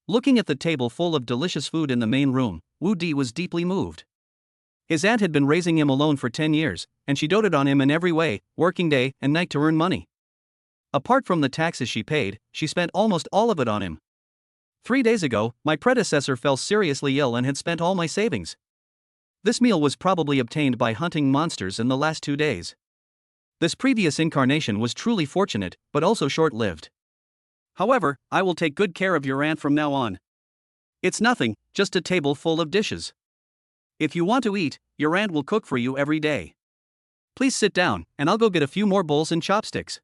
Looking at the table full of delicious food in the main room, Wu Di was deeply moved. His aunt had been raising him alone for 10 years, and she doted on him in every way, working day and night to earn money. Apart from the taxes she paid, she spent almost all of it on him. 3 days ago, my predecessor fell seriously ill and had spent all my savings. This meal was probably obtained by hunting monsters in the last 2 days. This previous incarnation was truly fortunate, but also short-lived. However, I will take good care of your aunt from now on. It's nothing, just a table full of dishes. If you want to eat, your aunt will cook for you every day. Please sit down, and I'll go get a few more bowls and chopsticks.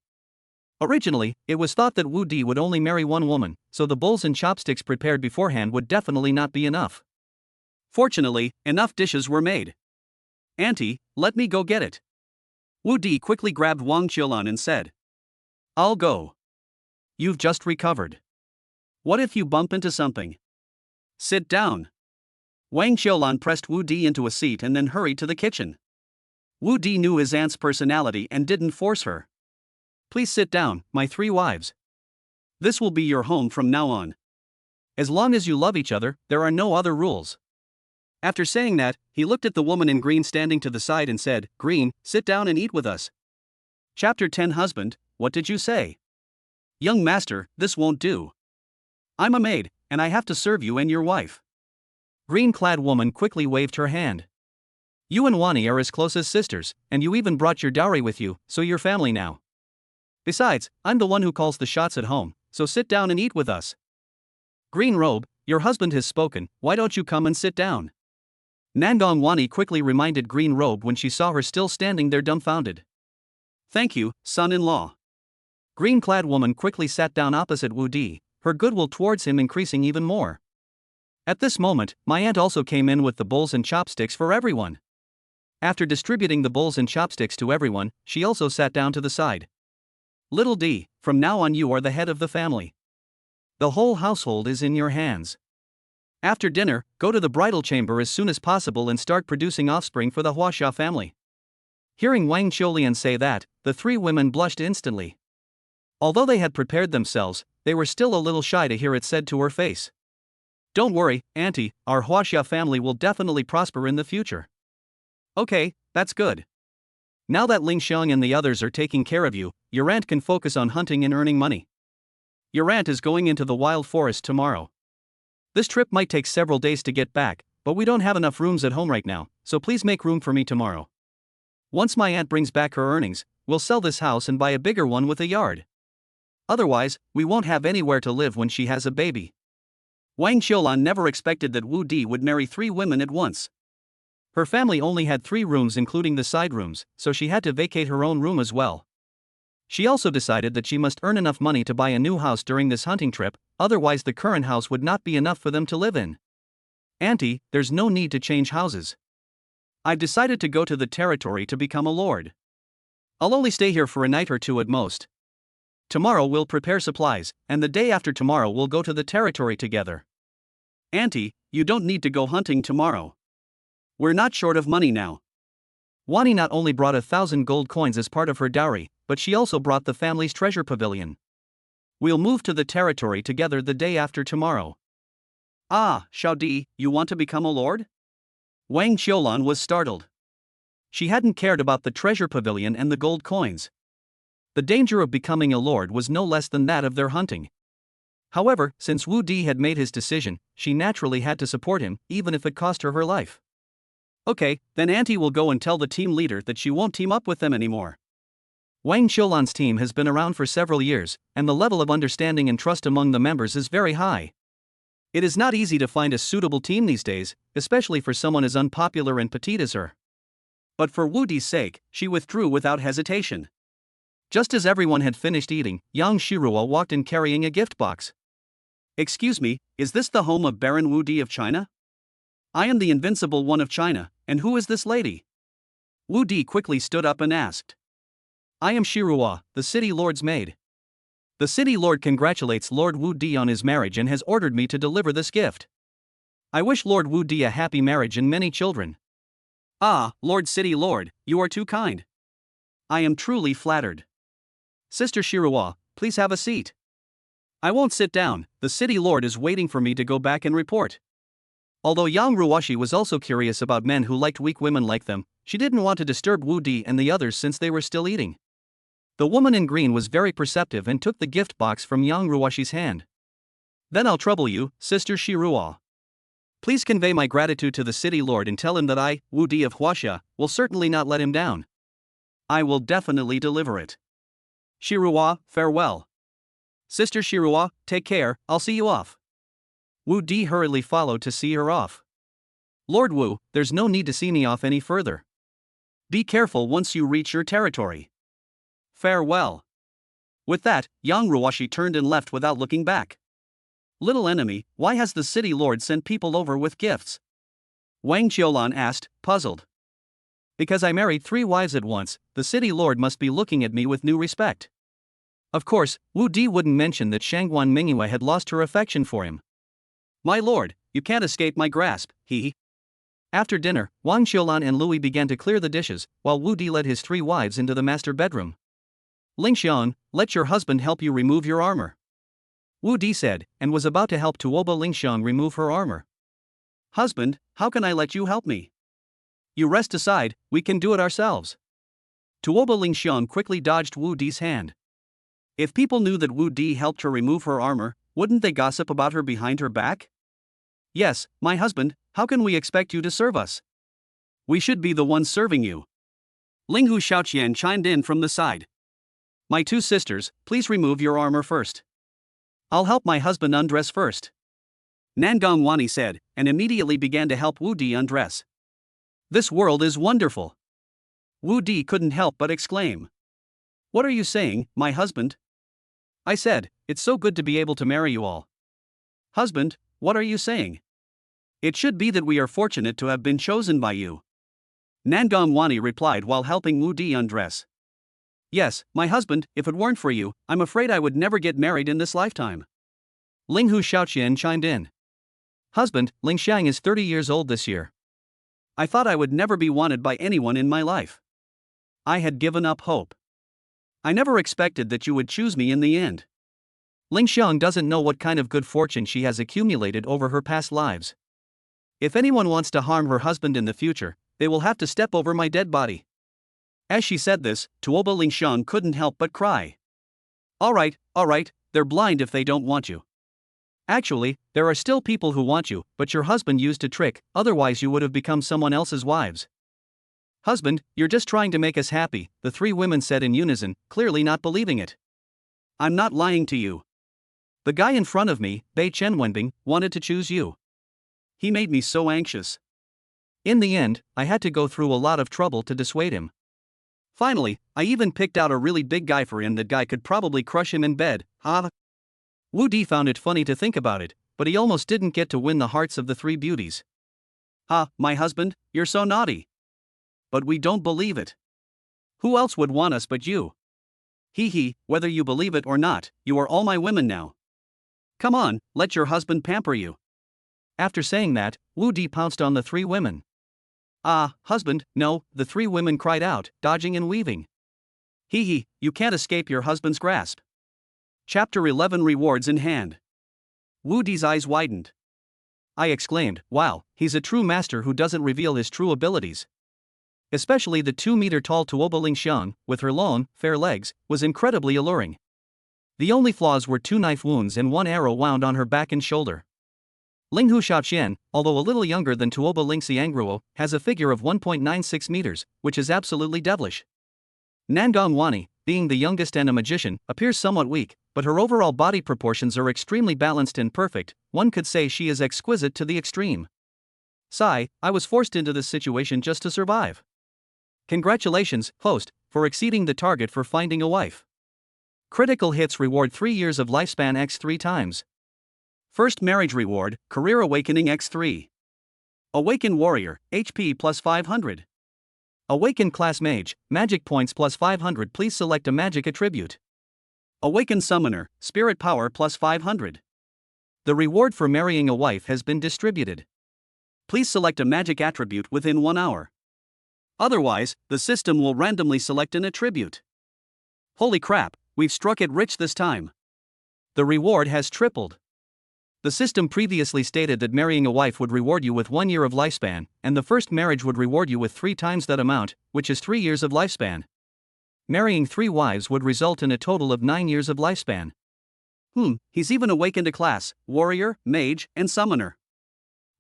Originally, it was thought that Wu Di would only marry one woman, so the bowls and chopsticks prepared beforehand would definitely not be enough. Fortunately, enough dishes were made. Auntie, let me go get it. Wu Di quickly grabbed Wang Qiulan and said. I'll go. You've just recovered. What if you bump into something? Sit down. Wang Qiulan pressed Wu Di into a seat and then hurried to the kitchen. Wu Di knew his aunt's personality and didn't force her. Please sit down, my three wives. This will be your home from now on. As long as you love each other, there are no other rules. After saying that, he looked at the woman in green standing to the side and said, Green, sit down and eat with us. Chapter 10 Husband, what did you say? Young master, this won't do. I'm a maid, and I have to serve you and your wife. Green-clad woman quickly waved her hand. You and Wani are as close as sisters, and you even brought your dowry with you, so you're family now. Besides, I'm the one who calls the shots at home, so sit down and eat with us. Green robe, your husband has spoken, why don't you come and sit down? Nandong Wani quickly reminded Green robe when she saw her still standing there dumbfounded. Thank you, son-in-law. Green-clad woman quickly sat down opposite Wu Di, her goodwill towards him increasing even more. At this moment, my aunt also came in with the bowls and chopsticks for everyone. After distributing the bowls and chopsticks to everyone, she also sat down to the side. Little Di, from now on you are the head of the family. The whole household is in your hands. After dinner, go to the bridal chamber as soon as possible and start producing offspring for the Huaxia family. Hearing Wang Qiulan say that, the three women blushed instantly. Although they had prepared themselves, they were still a little shy to hear it said to her face. Don't worry, auntie, our Huaxia family will definitely prosper in the future. Okay, that's good. Now that Ling Xiang and the others are taking care of you, your aunt can focus on hunting and earning money. Your aunt is going into the wild forest tomorrow. This trip might take several days to get back, but we don't have enough rooms at home right now, so please make room for me tomorrow. Once my aunt brings back her earnings, we'll sell this house and buy a bigger one with a yard. Otherwise, we won't have anywhere to live when she has a baby. Wang Qiulan never expected that Wu Di would marry three women at once. Her family only had 3 rooms including the side rooms, so she had to vacate her own room as well. She also decided that she must earn enough money to buy a new house during this hunting trip, otherwise the current house would not be enough for them to live in. Auntie, there's no need to change houses. I've decided to go to the territory to become a lord. I'll only stay here for a night or two at most. Tomorrow we'll prepare supplies, and the day after tomorrow we'll go to the territory together. Auntie, you don't need to go hunting tomorrow. We're not short of money now. Wani not only brought 1,000 gold coins as part of her dowry, but she also brought the family's treasure pavilion. We'll move to the territory together the day after tomorrow. Ah, Xiao Di, you want to become a lord? Wang Qiulan was startled. She hadn't cared about the treasure pavilion and the gold coins. The danger of becoming a lord was no less than that of their hunting. However, since Wu Di had made his decision, she naturally had to support him, even if it cost her her life. Okay, then Auntie will go and tell the team leader that she won't team up with them anymore. Wang Qiulan's team has been around for several years, and the level of understanding and trust among the members is very high. It is not easy to find a suitable team these days, especially for someone as unpopular and petite as her. But for Wu Di's sake, she withdrew without hesitation. Just as everyone had finished eating, Yang Shirua walked in carrying a gift box. Excuse me, is this the home of Baron Wu Di of China? I am the invincible one of China, and who is this lady? Wu Di quickly stood up and asked. I am Shirua, the city lord's maid. The city lord congratulates Lord Wu Di on his marriage and has ordered me to deliver this gift. I wish Lord Wu Di a happy marriage and many children. Ah, Lord City Lord, you are too kind. I am truly flattered. Sister Shirua, please have a seat. I won't sit down, the city lord is waiting for me to go back and report. Although Yang Ruwashi was also curious about men who liked weak women like them, she didn't want to disturb Wu Di and the others since they were still eating. The woman in green was very perceptive and took the gift box from Yang Ruwashi's hand. Then I'll trouble you, Sister Shirua. Please convey my gratitude to the city lord and tell him that I, Wu Di of Huaxia, will certainly not let him down. I will definitely deliver it. Shirua, farewell. Sister Shirua, take care, I'll see you off. Wu Di hurriedly followed to see her off. Lord Wu, there's no need to see me off any further. Be careful once you reach your territory. Farewell. With that, Yang Ruwashi turned and left without looking back. Little enemy, why has the city lord sent people over with gifts? Wang Qiulan asked, puzzled. Because I married 3 wives at once, the city lord must be looking at me with new respect. Of course, Wu Di wouldn't mention that Shangguan Mingyue had lost her affection for him. My lord, you can't escape my grasp, he. After dinner, Wang Qiulan and Louis began to clear the dishes, while Wu Di led his 3 wives into the master bedroom. Ling Xiang, let your husband help you remove your armor. Wu Di said, and was about to help Tuoba Ling Xiang remove her armor. Husband, how can I let you help me? You rest aside, we can do it ourselves. Tuoba Ling Xiang quickly dodged Wu Di's hand. If people knew that Wu Di helped her remove her armor, wouldn't they gossip about her behind her back? Yes, my husband, how can we expect you to serve us? We should be the ones serving you. Ling Hu Xiaoqian chimed in from the side. My 2 sisters, please remove your armor first. I'll help my husband undress first. Nangong Wani said, and immediately began to help Wu Di undress. This world is wonderful. Wu Di couldn't help but exclaim. What are you saying, my husband? I said, it's so good to be able to marry you all. Husband, what are you saying? It should be that we are fortunate to have been chosen by you. Nangong Wani replied while helping Wu Di undress. Yes, my husband, if it weren't for you, I'm afraid I would never get married in this lifetime. Ling Hu Xiaoqian chimed in. Husband, Ling Xiang is 30 years old this year. I thought I would never be wanted by anyone in my life. I had given up hope. I never expected that you would choose me in the end. Ling Xiang doesn't know what kind of good fortune she has accumulated over her past lives. If anyone wants to harm her husband in the future, they will have to step over my dead body. As she said this, Tuoba Ling Xiang couldn't help but cry. All right, they're blind if they don't want you. Actually, there are still people who want you, but your husband used a trick, otherwise you would have become someone else's wives. Husband, you're just trying to make us happy, the 3 women said in unison, clearly not believing it. I'm not lying to you. The guy in front of me, Bei Chen Wenbing, wanted to choose you. He made me so anxious. In the end, I had to go through a lot of trouble to dissuade him. Finally, I even picked out a really big guy for him. That guy could probably crush him in bed. Wu Di found it funny to think about it, but he almost didn't get to win the hearts of the three beauties. My husband, you're so naughty. But we don't believe it. Who else would want us but you? Whether you believe it or not, you are all my women now. Come on, let your husband pamper you. After saying that, Wu Di pounced on the three women. Husband, no, the three women cried out, dodging and weaving. You can't escape your husband's grasp. Chapter 11 Rewards in Hand. Wu Di's eyes widened. I exclaimed, wow, he's a true master who doesn't reveal his true abilities. Especially the 2-meter-tall Tuoba Ling Xiang, with her long, fair legs, was incredibly alluring. The only flaws were 2 knife wounds and 1 arrow wound on her back and shoulder. Ling Hu Shaoxian, although a little younger than Tuoba Ling Xiangruo, has a figure of 1.96 meters, which is absolutely devilish. Nangong Wani, being the youngest and a magician, appears somewhat weak, but her overall body proportions are extremely balanced and perfect. One could say she is exquisite to the extreme. Sigh, I was forced into this situation just to survive. Congratulations, host, for exceeding the target for finding a wife. Critical hits reward 3 years of lifespan x 3 times. First marriage reward, career awakening x 3. Awaken warrior, HP plus 500. Awaken class mage, magic points plus 500. Please select a magic attribute. Awaken summoner, spirit power plus 500. The reward for marrying a wife has been distributed. Please select a magic attribute within 1 hour. Otherwise, the system will randomly select an attribute. Holy crap, we've struck it rich this time. The reward has tripled. The system previously stated that marrying a wife would reward you with 1 year of lifespan, and the first marriage would reward you with 3 times that amount, which is 3 years of lifespan. Marrying 3 wives would result in a total of 9 years of lifespan. He's even awakened a class, warrior, mage, and summoner.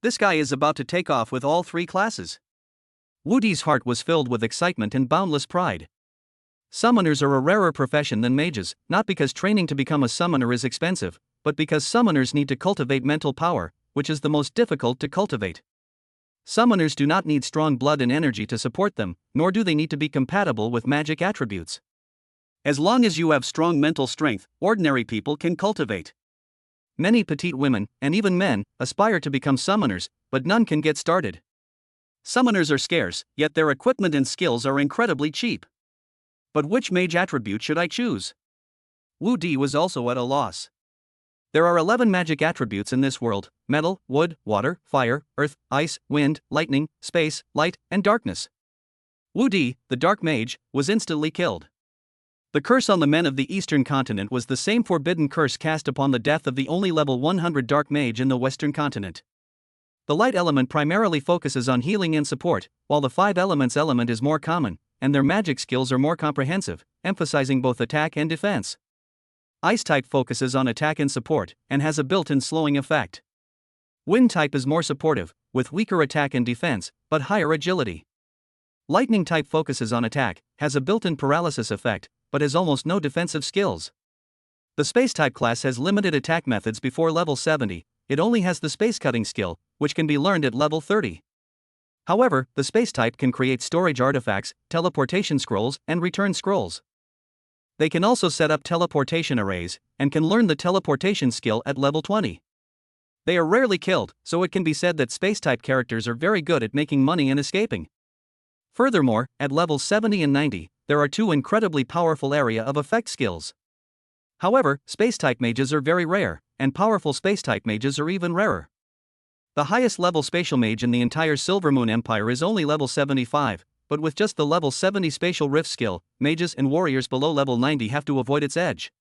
This guy is about to take off with all 3 classes. Wu Di's heart was filled with excitement and boundless pride. Summoners are a rarer profession than mages, not because training to become a summoner is expensive, but because summoners need to cultivate mental power, which is the most difficult to cultivate. Summoners do not need strong blood and energy to support them, nor do they need to be compatible with magic attributes. As long as you have strong mental strength, ordinary people can cultivate. Many petite women, and even men, aspire to become summoners, but none can get started. Summoners are scarce, yet their equipment and skills are incredibly cheap. But which mage attribute should I choose? Wu Di was also at a loss. There are 11 magic attributes in this world: metal, wood, water, fire, earth, ice, wind, lightning, space, light, and darkness. Wu Di, the dark mage, was instantly killed. The curse on the men of the eastern continent was the same forbidden curse cast upon the death of the only level 100 dark mage in the western continent. The light element primarily focuses on healing and support, while the 5 elements element is more common, and their magic skills are more comprehensive, emphasizing both attack and defense. Ice type focuses on attack and support, and has a built-in slowing effect. Wind type is more supportive, with weaker attack and defense, but higher agility. Lightning type focuses on attack, has a built-in paralysis effect, but has almost no defensive skills. The space type class has limited attack methods before level 70, it only has the space cutting skill, which can be learned at level 30. However, the space type can create storage artifacts, teleportation scrolls, and return scrolls. They can also set up teleportation arrays, and can learn the teleportation skill at level 20. They are rarely killed, so it can be said that space-type characters are very good at making money and escaping. Furthermore, at levels 70 and 90, there are 2 incredibly powerful area of effect skills. However, space-type mages are very rare, and powerful space-type mages are even rarer. The highest level spatial mage in the entire Silvermoon Empire is only level 75, but with just the level 70 spatial rift skill, mages and warriors below level 90 have to avoid its edge.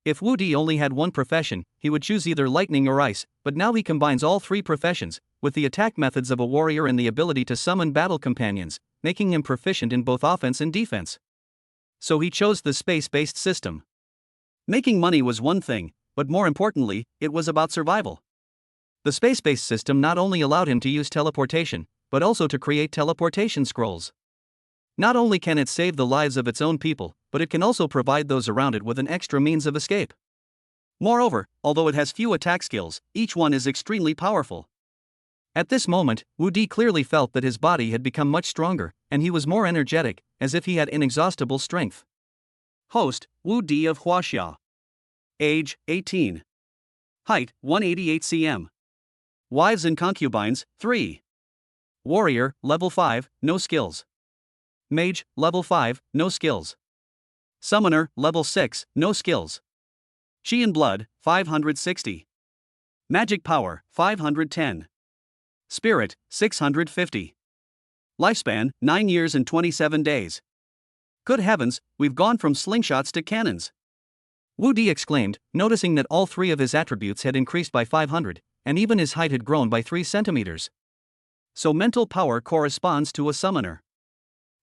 If Wu Di only had one profession, he would choose either lightning or ice, but now he combines all 3 professions, with the attack methods of a warrior and the ability to summon battle companions, making him proficient in both offense and defense. So he chose the space-based system. Making money was one thing, but more importantly, it was about survival. The space-based system not only allowed him to use teleportation, but also to create teleportation scrolls. Not only can it save the lives of its own people, but it can also provide those around it with an extra means of escape. Moreover, although it has few attack skills, each one is extremely powerful. At this moment, Wu Di clearly felt that his body had become much stronger, and he was more energetic, as if he had inexhaustible strength. Host, Wu Di of Huaxia. Age, 18. Height, 188 cm. Wives and concubines, 3. Warrior, level 5, no skills. Mage, level 5, no skills. Summoner, level 6, no skills. Qi and Blood, 560. Magic Power, 510. Spirit, 650. Lifespan, 9 years and 27 days. Good heavens, we've gone from slingshots to cannons. Wu Di exclaimed, noticing that all 3 of his attributes had increased by 500, and even his height had grown by 3 centimeters. So mental power corresponds to a summoner.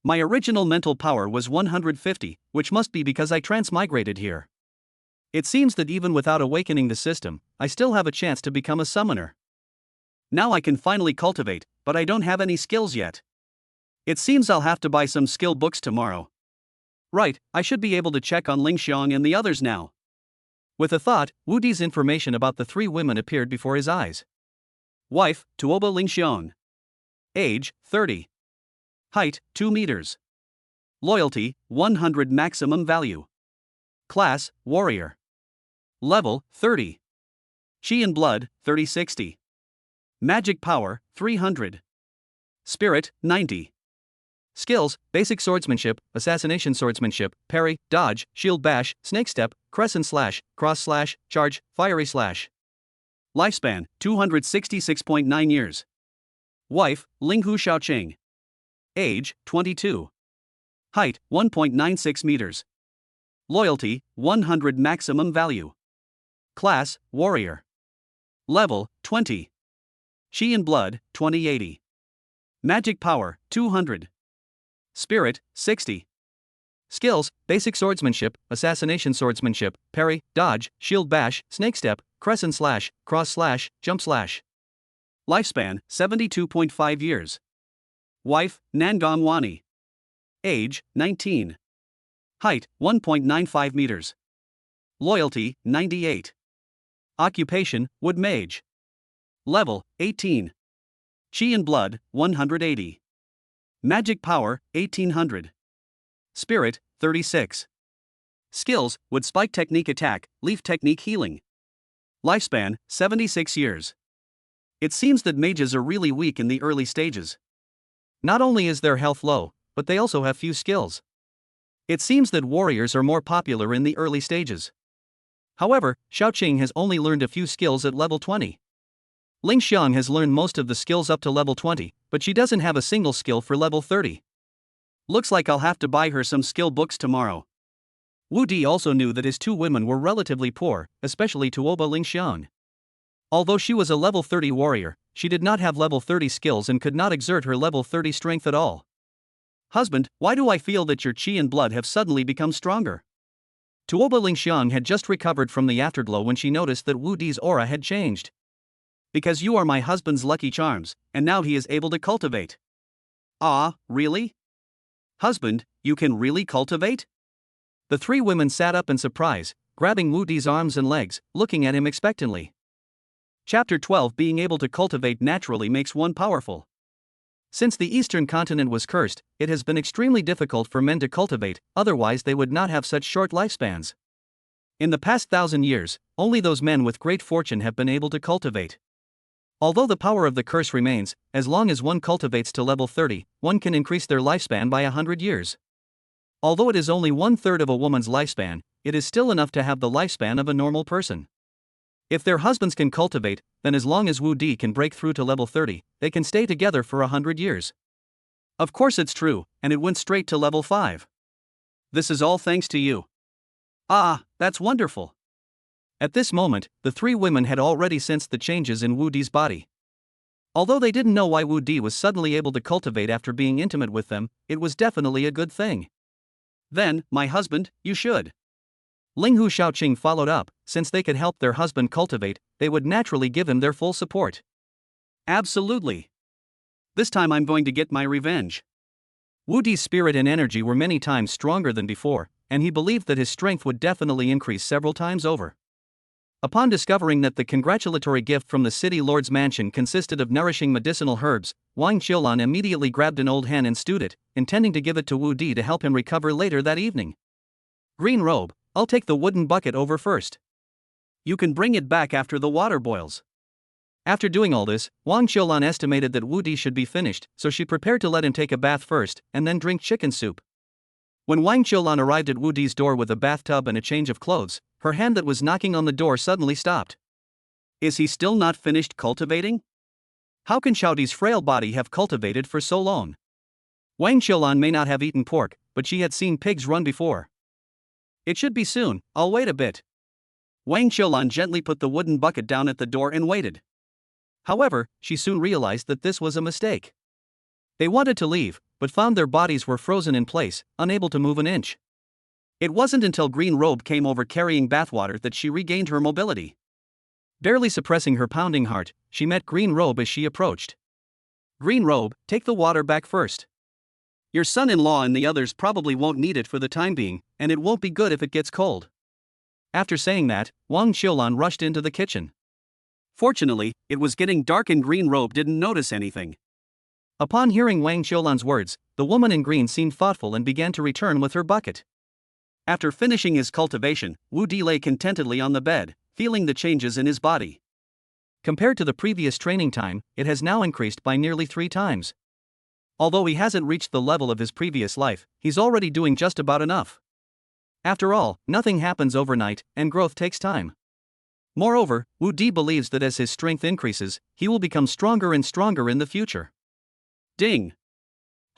My original mental power was 150, which must be because I transmigrated here. It seems that even without awakening the system, I still have a chance to become a summoner. Now I can finally cultivate, but I don't have any skills yet. It seems I'll have to buy some skill books tomorrow. Right, I should be able to check on Ling Xiang and the others now. With a thought, Wu Di's information about the 3 women appeared before his eyes. Wife, Tuoba Ling Xiang. Age, 30. Height, 2 meters. Loyalty, 100 maximum value. Class, Warrior. Level, 30. Qi and Blood, 3060. Magic Power, 300. Spirit, 90. Skills, Basic Swordsmanship, Assassination Swordsmanship, Parry, Dodge, Shield Bash, Snake Step, Crescent Slash, Cross Slash, Charge, Fiery Slash. Lifespan, 266.9 years. Wife, Linghu Xiaoqing. Age, 22. Height, 1.96 meters. Loyalty, 100 maximum value. Class, Warrior. Level, 20. Qi and Blood, 2080. Magic Power, 200. Spirit, 60. Skills, Basic Swordsmanship, Assassination Swordsmanship, Parry, Dodge, Shield Bash, Snake Step, Crescent Slash, Cross Slash, Jump Slash. Lifespan, 72.5 years. Wife, Nangong Wani. Age, 19. Height, 1.95 meters. Loyalty, 98. Occupation, Wood Mage. Level, 18. Qi and Blood, 180. Magic Power, 1800. Spirit, 36. Skills, Wood Spike Technique Attack, Leaf Technique Healing. Lifespan, 76 years. It seems that mages are really weak in the early stages. Not only is their health low, but they also have few skills. It seems that warriors are more popular in the early stages. However, Xiaoqing has only learned a few skills at level 20. Ling Xiang has learned most of the skills up to level 20, but she doesn't have a single skill for level 30. Looks like I'll have to buy her some skill books tomorrow. Wu Di also knew that his 2 women were relatively poor, especially Tuoba Ling Xiang. Although she was a level 30 warrior, she did not have level 30 skills and could not exert her level 30 strength at all. Husband, why do I feel that your Qi and Blood have suddenly become stronger? Tuoba Ling Xiang had just recovered from the afterglow when she noticed that Wu Di's aura had changed. Because you are my husband's lucky charms, and now he is able to cultivate. Ah, really? Husband, you can really cultivate? The 3 women sat up in surprise, grabbing Wu Di's arms and legs, looking at him expectantly. Chapter 12. Being able to cultivate naturally makes one powerful. Since the eastern continent was cursed, it has been extremely difficult for men to cultivate, otherwise they would not have such short lifespans. In the past 1,000 years, only those men with great fortune have been able to cultivate. Although the power of the curse remains, as long as one cultivates to level 30, one can increase their lifespan by 100 years. Although it is only 1/3 of a woman's lifespan, it is still enough to have the lifespan of a normal person. If their husbands can cultivate, then as long as Wu Di can break through to level 30, they can stay together for 100 years. Of course it's true, and it went straight to level 5. This is all thanks to you. Ah, that's wonderful. At this moment, the 3 women had already sensed the changes in Wu Di's body. Although they didn't know why Wu Di was suddenly able to cultivate after being intimate with them, it was definitely a good thing. Then, my husband, you should. Linghu Xiaoqing followed up, since they could help their husband cultivate, they would naturally give him their full support. Absolutely. This time I'm going to get my revenge. Wu Di's spirit and energy were many times stronger than before, and he believed that his strength would definitely increase several times over. Upon discovering that the congratulatory gift from the city lord's mansion consisted of nourishing medicinal herbs, Wang Qiulan immediately grabbed an old hen and stewed it, intending to give it to Wu Di to help him recover later that evening. Green robe, I'll take the wooden bucket over first. You can bring it back after the water boils. After doing all this, Wang Qiulan estimated that Wu Di should be finished, so she prepared to let him take a bath first, and then drink chicken soup. When Wang Qiulan arrived at Wu Di's door with a bathtub and a change of clothes, her hand that was knocking on the door suddenly stopped. Is he still not finished cultivating? How can Xiao Di's frail body have cultivated for so long? Wang Qiulan may not have eaten pork, but she had seen pigs run before. It should be soon, I'll wait a bit. Wang Qiulan gently put the wooden bucket down at the door and waited. However, she soon realized that this was a mistake. They wanted to leave, but found their bodies were frozen in place, unable to move an inch. It wasn't until Green Robe came over carrying bathwater that she regained her mobility. Barely suppressing her pounding heart, she met Green Robe as she approached. Green Robe, take the water back first. Your son-in-law and the others probably won't need it for the time being, and it won't be good if it gets cold. After saying that, Wang Qiulan rushed into the kitchen. Fortunately, it was getting dark and Green Robe didn't notice anything. Upon hearing Wang Qiulan's words, the woman in green seemed thoughtful and began to return with her bucket. After finishing his cultivation, Wu Di lay contentedly on the bed, feeling the changes in his body. Compared to the previous training time, it has now increased by nearly 3 times. Although he hasn't reached the level of his previous life, he's already doing just about enough. After all, nothing happens overnight, and growth takes time. Moreover, Wu Di believes that as his strength increases, he will become stronger and stronger in the future. Ding!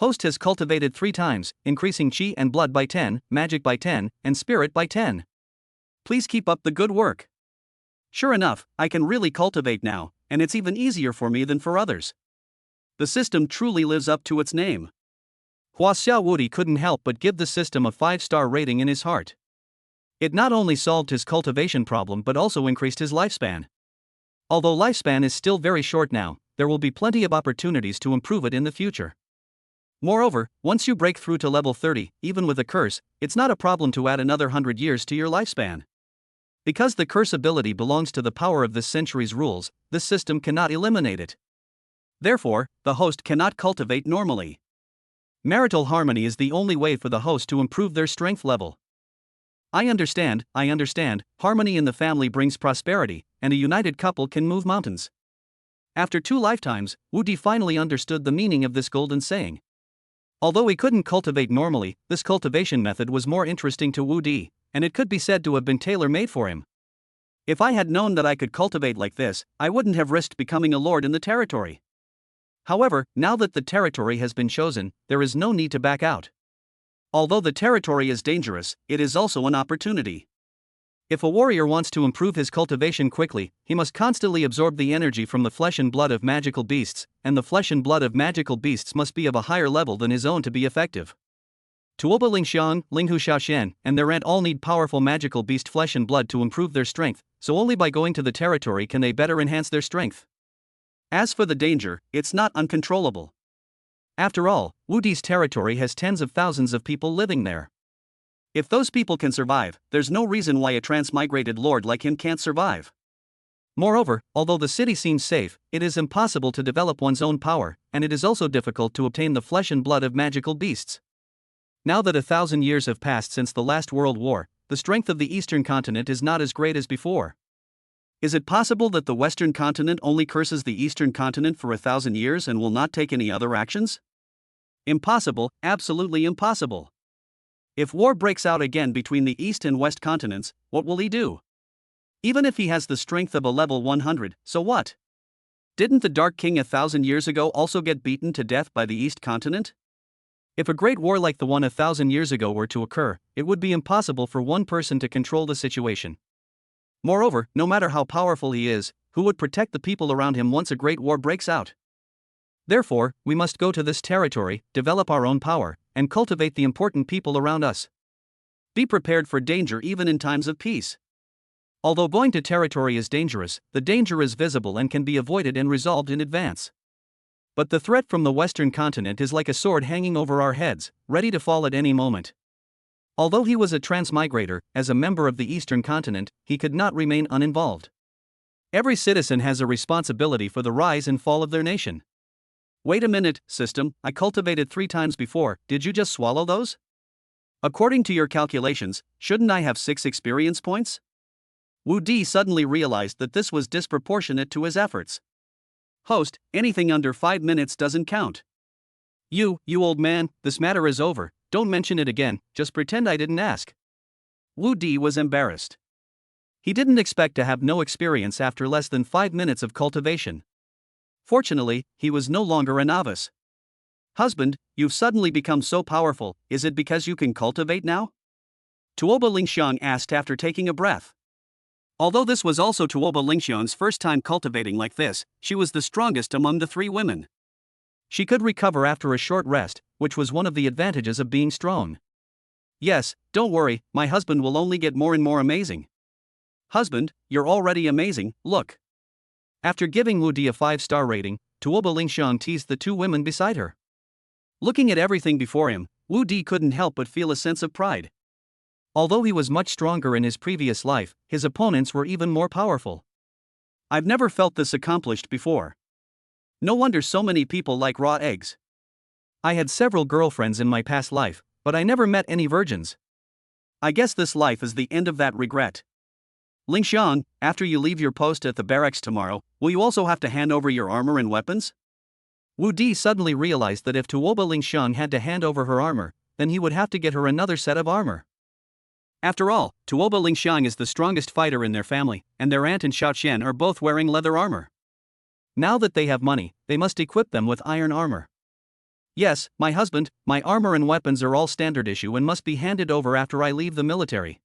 Host has cultivated 3 times, increasing Qi and blood by 10, magic by 10, and spirit by 10. Please keep up the good work. Sure enough, I can really cultivate now, and it's even easier for me than for others. The system truly lives up to its name. Hua Xiao Wudi couldn't help but give the system a 5-star rating in his heart. It not only solved his cultivation problem but also increased his lifespan. Although lifespan is still very short now, there will be plenty of opportunities to improve it in the future. Moreover, once you break through to level 30, even with a curse, it's not a problem to add another 100 years to your lifespan. Because the curse ability belongs to the power of this century's rules, this system cannot eliminate it. Therefore, the host cannot cultivate normally. Marital harmony is the only way for the host to improve their strength level. I understand, harmony in the family brings prosperity, and a united couple can move mountains. After 2 lifetimes, Wu Di finally understood the meaning of this golden saying. Although he couldn't cultivate normally, this cultivation method was more interesting to Wu Di, and it could be said to have been tailor-made for him. If I had known that I could cultivate like this, I wouldn't have risked becoming a lord in the territory. However, now that the territory has been chosen, there is no need to back out. Although the territory is dangerous, it is also an opportunity. If a warrior wants to improve his cultivation quickly, he must constantly absorb the energy from the flesh and blood of magical beasts, and the flesh and blood of magical beasts must be of a higher level than his own to be effective. Tuoba Lingxiang, Linghu Xiaoxian, and their aunt all need powerful magical beast flesh and blood to improve their strength, so only by going to the territory can they better enhance their strength. As for the danger, it's not uncontrollable. After all, Wu Di's territory has tens of thousands of people living there. If those people can survive, there's no reason why a transmigrated lord like him can't survive. Moreover, although the city seems safe, it is impossible to develop one's own power, and it is also difficult to obtain the flesh and blood of magical beasts. Now that 1,000 years have passed since the last World War, the strength of the Eastern continent is not as great as before. Is it possible that the Western continent only curses the Eastern continent for 1,000 years and will not take any other actions? Impossible, absolutely impossible. If war breaks out again between the East and West continents, what will he do? Even if he has the strength of a level 100, so what? Didn't the Dark King 1,000 years ago also get beaten to death by the East continent? If a great war like the one 1,000 years ago were to occur, it would be impossible for one person to control the situation. Moreover, no matter how powerful he is, who would protect the people around him once a great war breaks out? Therefore, we must go to this territory, develop our own power, and cultivate the important people around us. Be prepared for danger even in times of peace. Although going to territory is dangerous, the danger is visible and can be avoided and resolved in advance. But the threat from the Western continent is like a sword hanging over our heads, ready to fall at any moment. Although he was a transmigrator, as a member of the Eastern continent, he could not remain uninvolved. Every citizen has a responsibility for the rise and fall of their nation. Wait a minute, system, I cultivated 3 times before, did you just swallow those? According to your calculations, shouldn't I have 6 experience points? Wu Di suddenly realized that this was disproportionate to his efforts. Host, anything under 5 minutes doesn't count. You old man, this matter is over, don't mention it again, just pretend I didn't ask. Wu Di was embarrassed. He didn't expect to have no experience after less than 5 minutes of cultivation. Fortunately, he was no longer a novice. Husband, you've suddenly become so powerful, is it because you can cultivate now? Tuoba Lingxiang asked after taking a breath. Although this was also Tuoba Lingxiang's first time cultivating like this, she was the strongest among the 3 women. She could recover after a short rest, which was one of the advantages of being strong. Yes, don't worry, my husband will only get more and more amazing. Husband, you're already amazing, look. After giving Wu Di a 5-star rating, Tuoba Lingxiang teased the 2 women beside her. Looking at everything before him, Wu Di couldn't help but feel a sense of pride. Although he was much stronger in his previous life, his opponents were even more powerful. I've never felt this accomplished before. No wonder so many people like raw eggs. I had several girlfriends in my past life, but I never met any virgins. I guess this life is the end of that regret. Lingxiang, after you leave your post at the barracks tomorrow, will you also have to hand over your armor and weapons? Wu Di suddenly realized that if Tuoba Lingxiang had to hand over her armor, then he would have to get her another set of armor. After all, Tuoba Lingxiang is the strongest fighter in their family, and their aunt and Xiaoqian are both wearing leather armor. Now that they have money, they must equip them with iron armor. Yes, my husband, my armor and weapons are all standard issue and must be handed over after I leave the military.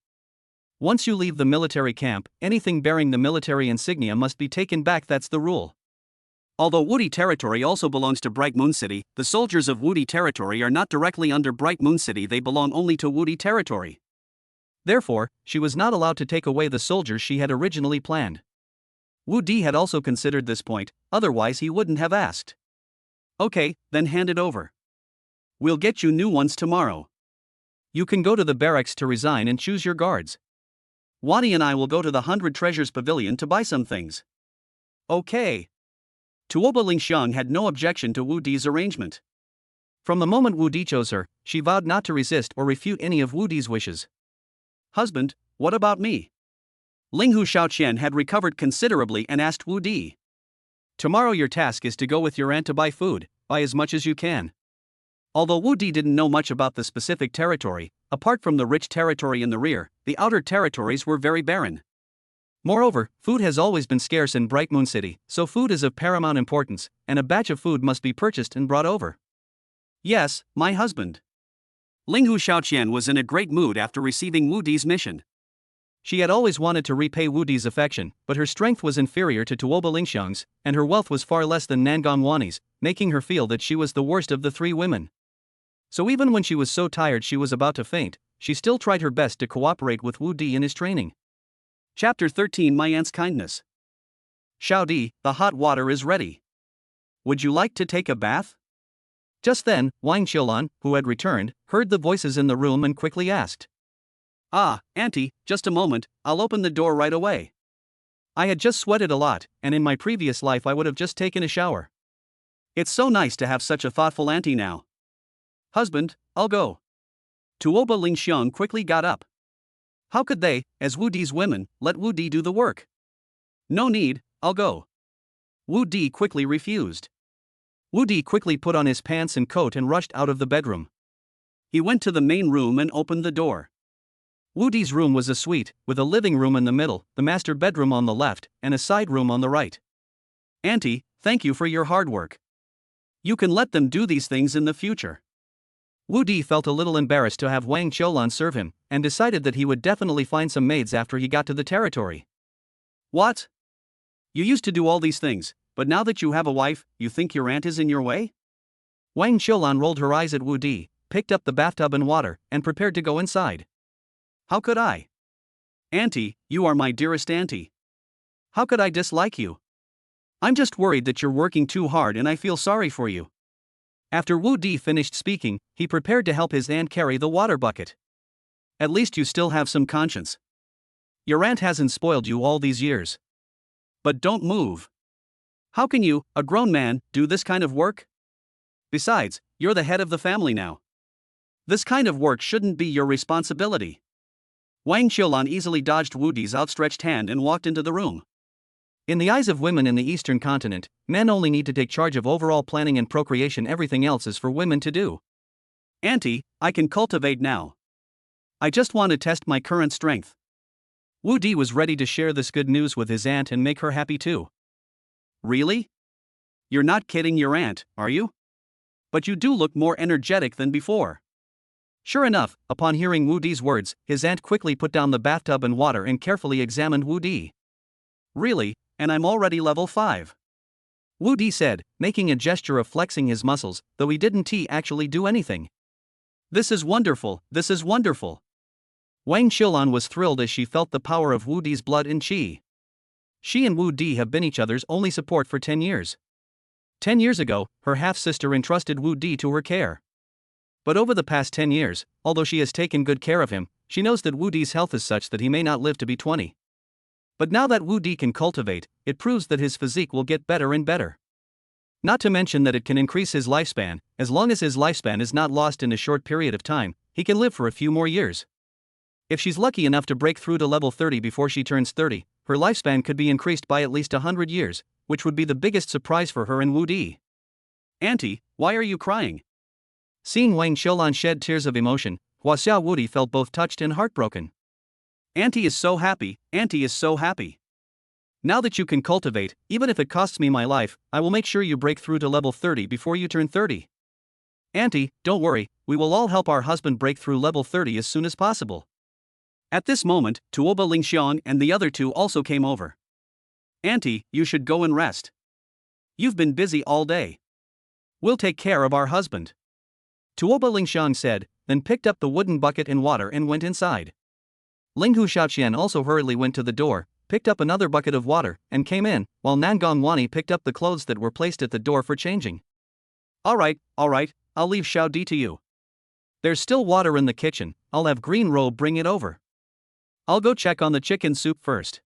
Once you leave the military camp, anything bearing the military insignia must be taken back, that's the rule. Although Wudi territory also belongs to Bright Moon City, the soldiers of Wudi territory are not directly under Bright Moon City, they belong only to Wudi territory. Therefore, she was not allowed to take away the soldiers she had originally planned. Wu Di had also considered this point, otherwise he wouldn't have asked. Okay, then hand it over. We'll get you new ones tomorrow. You can go to the barracks to resign and choose your guards. Wadi and I will go to the 100 Treasures Pavilion to buy some things. Okay. Tuoba Lingxiang had no objection to Wu Di's arrangement. From the moment Wu Di chose her, she vowed not to resist or refute any of Wu Di's wishes. Husband, what about me? Linghu Xiaoqian had recovered considerably and asked Wu Di. Tomorrow your task is to go with your aunt to buy food, buy as much as you can. Although Wu Di didn't know much about the specific territory, apart from the rich territory in the rear, the outer territories were very barren. Moreover, food has always been scarce in Bright Moon City, so food is of paramount importance, and a batch of food must be purchased and brought over. Yes, my husband. Linghu Xiaoqian was in a great mood after receiving Wu Di's mission. She had always wanted to repay Wu Di's affection, but her strength was inferior to Tuoba Lingxiang's, and her wealth was far less than Nangong Wani's, making her feel that she was the worst of the 3 women. So even when she was so tired she was about to faint, she still tried her best to cooperate with Wu Di in his training. Chapter 13, My Aunt's Kindness. Xiao Di, the hot water is ready. Would you like to take a bath? Just then, Wang Qiulan, who had returned, heard the voices in the room and quickly asked. Ah, Auntie, just a moment, I'll open the door right away. I had just sweated a lot, and in my previous life I would have just taken a shower. It's so nice to have such a thoughtful auntie now. Husband, I'll go. Tuoba Lingxiang quickly got up. How could they, as Wu Di's women, let Wu Di do the work? No need, I'll go. Wu Di quickly refused. Wu Di quickly put on his pants and coat and rushed out of the bedroom. He went to the main room and opened the door. Wu Di's room was a suite, with a living room in the middle, the master bedroom on the left, and a side room on the right. Auntie, thank you for your hard work. You can let them do these things in the future. Wu Di felt a little embarrassed to have Wang Qiulan serve him, and decided that he would definitely find some maids after he got to the territory. What? You used to do all these things, but now that you have a wife, you think your aunt is in your way? Wang Qiulan rolled her eyes at Wu Di, picked up the bathtub and water, and prepared to go inside. How could I? Auntie, you are my dearest auntie. How could I dislike you? I'm just worried that you're working too hard and I feel sorry for you. After Wu Di finished speaking, he prepared to help his aunt carry the water bucket. At least you still have some conscience. Your aunt hasn't spoiled you all these years. But don't move. How can you, a grown man, do this kind of work? Besides, you're the head of the family now. This kind of work shouldn't be your responsibility. Wang Qiulan easily dodged Wu Di's outstretched hand and walked into the room. In the eyes of women in the Eastern continent, men only need to take charge of overall planning and procreation. Everything else is for women to do. Auntie, I can cultivate now. I just want to test my current strength. Wu Di was ready to share this good news with his aunt and make her happy too. Really? You're not kidding your aunt, are you? But you do look more energetic than before. Sure enough, upon hearing Wu Di's words, his aunt quickly put down the bathtub and water and carefully examined Wu Di. Really, and I'm already level 5. Wu Di said, making a gesture of flexing his muscles, though he didn't actually do anything. This is wonderful, this is wonderful. Wang Qiulan was thrilled as she felt the power of Wu Di's blood and qi. She and Wu Di have been each other's only support for 10 years. 10 years ago, her half-sister entrusted Wu Di to her care. But over the past 10 years, although she has taken good care of him, she knows that Wu Di's health is such that he may not live to be 20. But now that Wu Di can cultivate, it proves that his physique will get better and better. Not to mention that it can increase his lifespan. As long as his lifespan is not lost in a short period of time, he can live for a few more years. If she's lucky enough to break through to level 30 before she turns 30, her lifespan could be increased by at least 100 years, which would be the biggest surprise for her and Wu Di. Auntie, why are you crying? Seeing Wang Qiulan shed tears of emotion, Huaxia Wu Di felt both touched and heartbroken. Auntie is so happy, Auntie is so happy. Now that you can cultivate, even if it costs me my life, I will make sure you break through to level 30 before you turn 30. Auntie, don't worry, we will all help our husband break through level 30 as soon as possible. At this moment, Tuoba Lingxiang and the other two also came over. Auntie, you should go and rest. You've been busy all day. We'll take care of our husband. Tuoba Lingxiang said, then picked up the wooden bucket and water and went inside. Linghu Shaoqian also hurriedly went to the door, picked up another bucket of water, and came in, while Nangong Wani picked up the clothes that were placed at the door for changing. Alright, I'll leave Xiao Di to you. There's still water in the kitchen, I'll have Green Robe bring it over. I'll go check on the chicken soup first.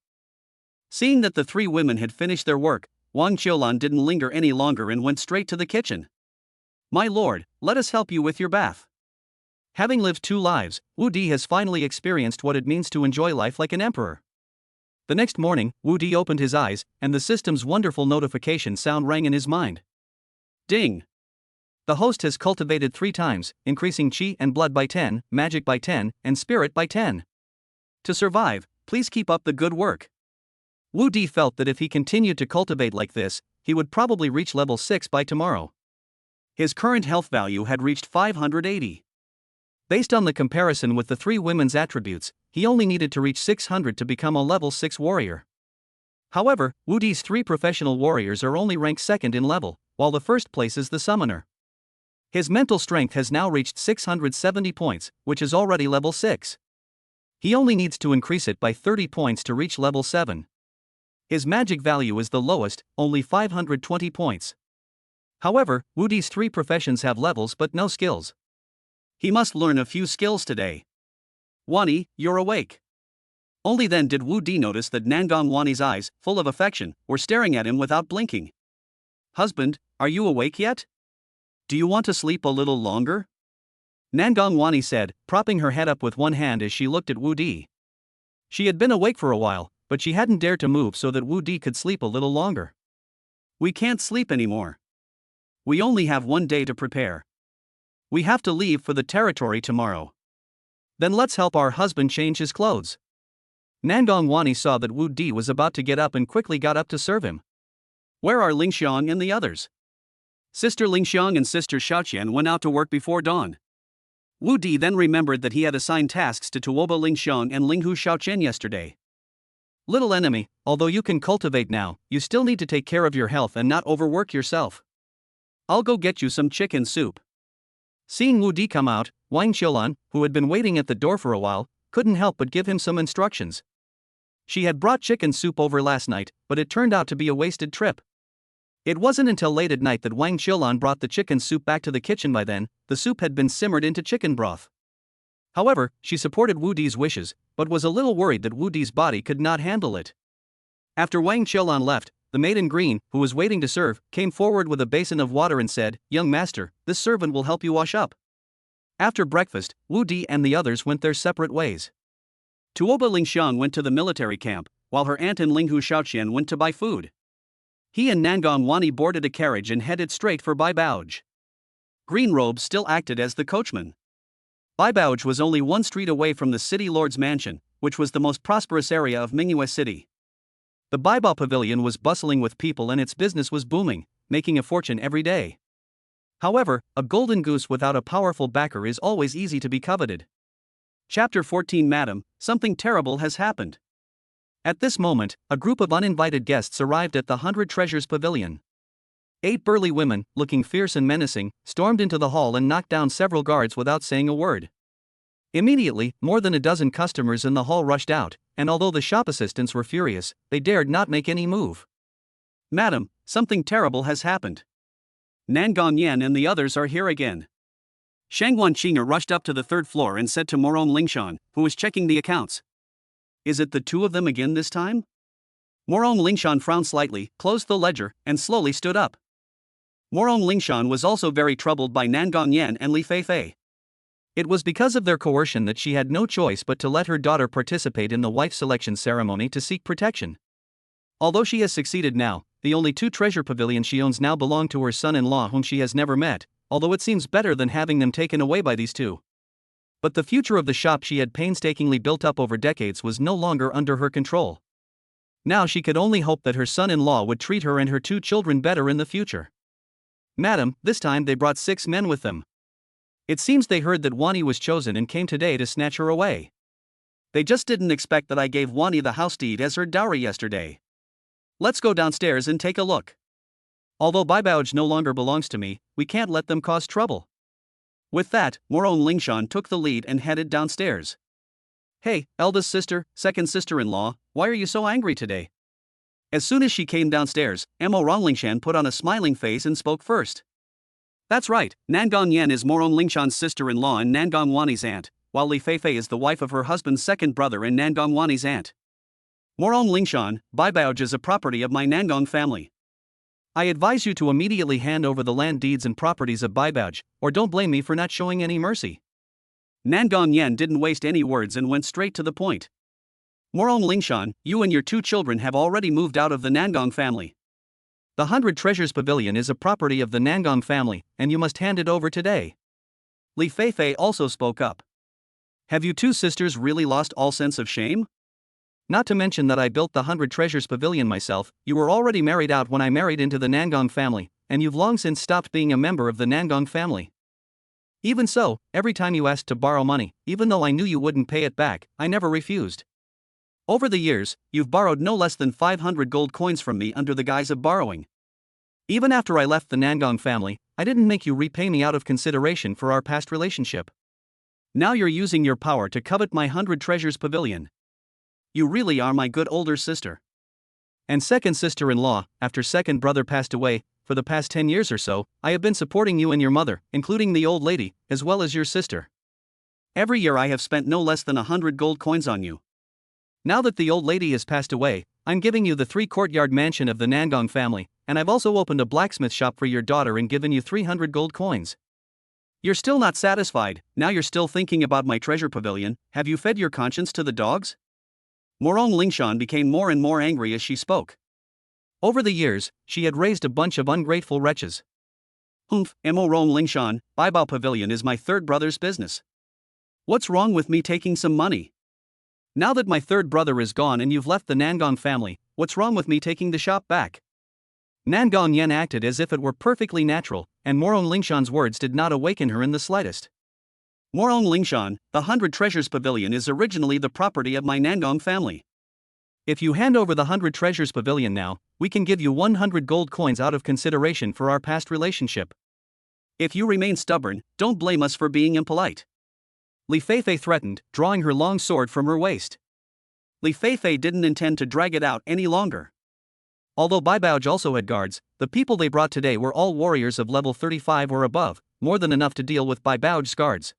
Seeing that the three women had finished their work, Wang Qiulan didn't linger any longer and went straight to the kitchen. My lord, let us help you with your bath. Having lived 2 lives, Wu Di has finally experienced what it means to enjoy life like an emperor. The next morning, Wu Di opened his eyes, and the system's wonderful notification sound rang in his mind. Ding! The host has cultivated 3 times, increasing qi and blood by 10, magic by 10, and spirit by 10. To survive, please keep up the good work. Wu Di felt that if he continued to cultivate like this, he would probably reach level 6 by tomorrow. His current health value had reached 580. Based on the comparison with the 3 women's attributes, he only needed to reach 600 to become a level 6 warrior. However, Wu Di's 3 professional warriors are only ranked 2nd in level, while the first place is the summoner. His mental strength has now reached 670 points, which is already level 6. He only needs to increase it by 30 points to reach level 7. His magic value is the lowest, only 520 points. However, Wu Di's 3 professions have levels but no skills. He must learn a few skills today. Wani, you're awake. Only then did Wu Di notice that Nangong Wani's eyes, full of affection, were staring at him without blinking. Husband, are you awake yet? Do you want to sleep a little longer? Nangong Wani said, propping her head up with one hand as she looked at Wu Di. She had been awake for a while, but she hadn't dared to move so that Wu Di could sleep a little longer. We can't sleep anymore. We only have 1 day to prepare. We have to leave for the territory tomorrow. Then let's help our husband change his clothes. Nangong Wani saw that Wu Di was about to get up and quickly got up to serve him. Where are Lingxiang and the others? Sister Lingxiang and Sister Shaoqian went out to work before dawn. Wu Di then remembered that he had assigned tasks to Tuoba Lingxiang and Linghu Shaoqian yesterday. Little enemy, although you can cultivate now, you still need to take care of your health and not overwork yourself. I'll go get you some chicken soup. Seeing Wu Di come out, Wang Qiulan, who had been waiting at the door for a while, couldn't help but give him some instructions. She had brought chicken soup over last night, but it turned out to be a wasted trip. It wasn't until late at night that Wang Qiulan brought the chicken soup back to the kitchen. By then, the soup had been simmered into chicken broth. However, she supported Wu Di's wishes, but was a little worried that Wu Di's body could not handle it. After Wang Qiulan left, the maid in green, who was waiting to serve, came forward with a basin of water and said, "Young master, this servant will help you wash up." After breakfast, Wu Di and the others went their separate ways. Tuoba Lingxiang went to the military camp, while her aunt and Linghu Shaoqian went to buy food. He and Nangong Wani boarded a carriage and headed straight for Baibauj. Green Robe still acted as the coachman. Baibauj was only one street away from the city lord's mansion, which was the most prosperous area of Mingyue City. The Baibao Pavilion was bustling with people and its business was booming, making a fortune every day. However, a golden goose without a powerful backer is always easy to be coveted. Chapter 14. Madam, something terrible has happened. At this moment, a group of uninvited guests arrived at the 100 Treasures Pavilion. 8 burly women, looking fierce and menacing, stormed into the hall and knocked down several guards without saying a word. Immediately, more than a dozen customers in the hall rushed out, and although the shop assistants were furious, they dared not make any move. Madam, something terrible has happened. Nangong Yan and the others are here again. Shangguan Qing'er rushed up to the 3rd floor and said to Morong Lingshan, who was checking the accounts, "Is it the 2 of them again this time?" Morong Lingshan frowned slightly, closed the ledger, and slowly stood up. Morong Lingshan was also very troubled by Nangong Yan and Li Feifei. It was because of their coercion that she had no choice but to let her daughter participate in the wife selection ceremony to seek protection. Although she has succeeded now, the only 2 treasure pavilions she owns now belong to her son-in-law whom she has never met, although it seems better than having them taken away by these 2. But the future of the shop she had painstakingly built up over decades was no longer under her control. Now she could only hope that her son-in-law would treat her and her 2 children better in the future. Madam, this time they brought 6 men with them. It seems they heard that Wani was chosen and came today to snatch her away. They just didn't expect that I gave Wani the house deed as her dowry yesterday. Let's go downstairs and take a look. Although Baibauj no longer belongs to me, we can't let them cause trouble. With that, Morong Lingshan took the lead and headed downstairs. "Hey, eldest sister, second sister-in-law, why are you so angry today?" As soon as she came downstairs, Morong Lingshan put on a smiling face and spoke first. "That's right, Nangong Yan is Morong Lingshan's sister-in-law and Nangong Wani's aunt, while Li Feifei is the wife of her husband's second brother and Nangong Wani's aunt. Morong Lingshan, Baibauj is a property of my Nangong family. I advise you to immediately hand over the land deeds and properties of Baibauj, or don't blame me for not showing any mercy." Nangong Yan didn't waste any words and went straight to the point. "Morong Lingshan, you and your 2 children have already moved out of the Nangong family. The 100 Treasures Pavilion is a property of the Nangong family, and you must hand it over today." Li Feifei also spoke up. "Have you 2 sisters really lost all sense of shame? Not to mention that I built the 100 Treasures Pavilion myself, you were already married out when I married into the Nangong family, and you've long since stopped being a member of the Nangong family. Even so, every time you asked to borrow money, even though I knew you wouldn't pay it back, I never refused. Over the years, you've borrowed no less than 500 gold coins from me under the guise of borrowing. Even after I left the Nangong family, I didn't make you repay me out of consideration for our past relationship. Now you're using your power to covet my 100 Treasures Pavilion. You really are my good older sister. And second sister-in-law, after second brother passed away, for the past 10 years or so, I have been supporting you and your mother, including the old lady, as well as your sister. Every year I have spent no less than 100 gold coins on you. Now that the old lady has passed away, I'm giving you the 3-courtyard mansion of the Nangong family, and I've also opened a blacksmith shop for your daughter and given you 300 gold coins. You're still not satisfied, now you're still thinking about my treasure pavilion, have you fed your conscience to the dogs?" Morong Lingshan became more and more angry as she spoke. Over the years, she had raised a bunch of ungrateful wretches. Morong Lingshan, Baibao Pavilion is my 3rd brother's business. What's wrong with me taking some money? Now that my 3rd brother is gone and you've left the Nangong family, what's wrong with me taking the shop back? Nangong Yan acted as if it were perfectly natural, and Morong Lingshan's words did not awaken her in the slightest. Morong Lingshan, the 100 Treasures Pavilion is originally the property of my Nangong family. If you hand over the 100 Treasures Pavilion now, we can give you 100 gold coins out of consideration for our past relationship. If you remain stubborn, don't blame us for being impolite." Li Feifei threatened, drawing her long sword from her waist. Li Feifei didn't intend to drag it out any longer. Although Baibauj also had guards, the people they brought today were all warriors of level 35 or above, more than enough to deal with Baibauj's guards.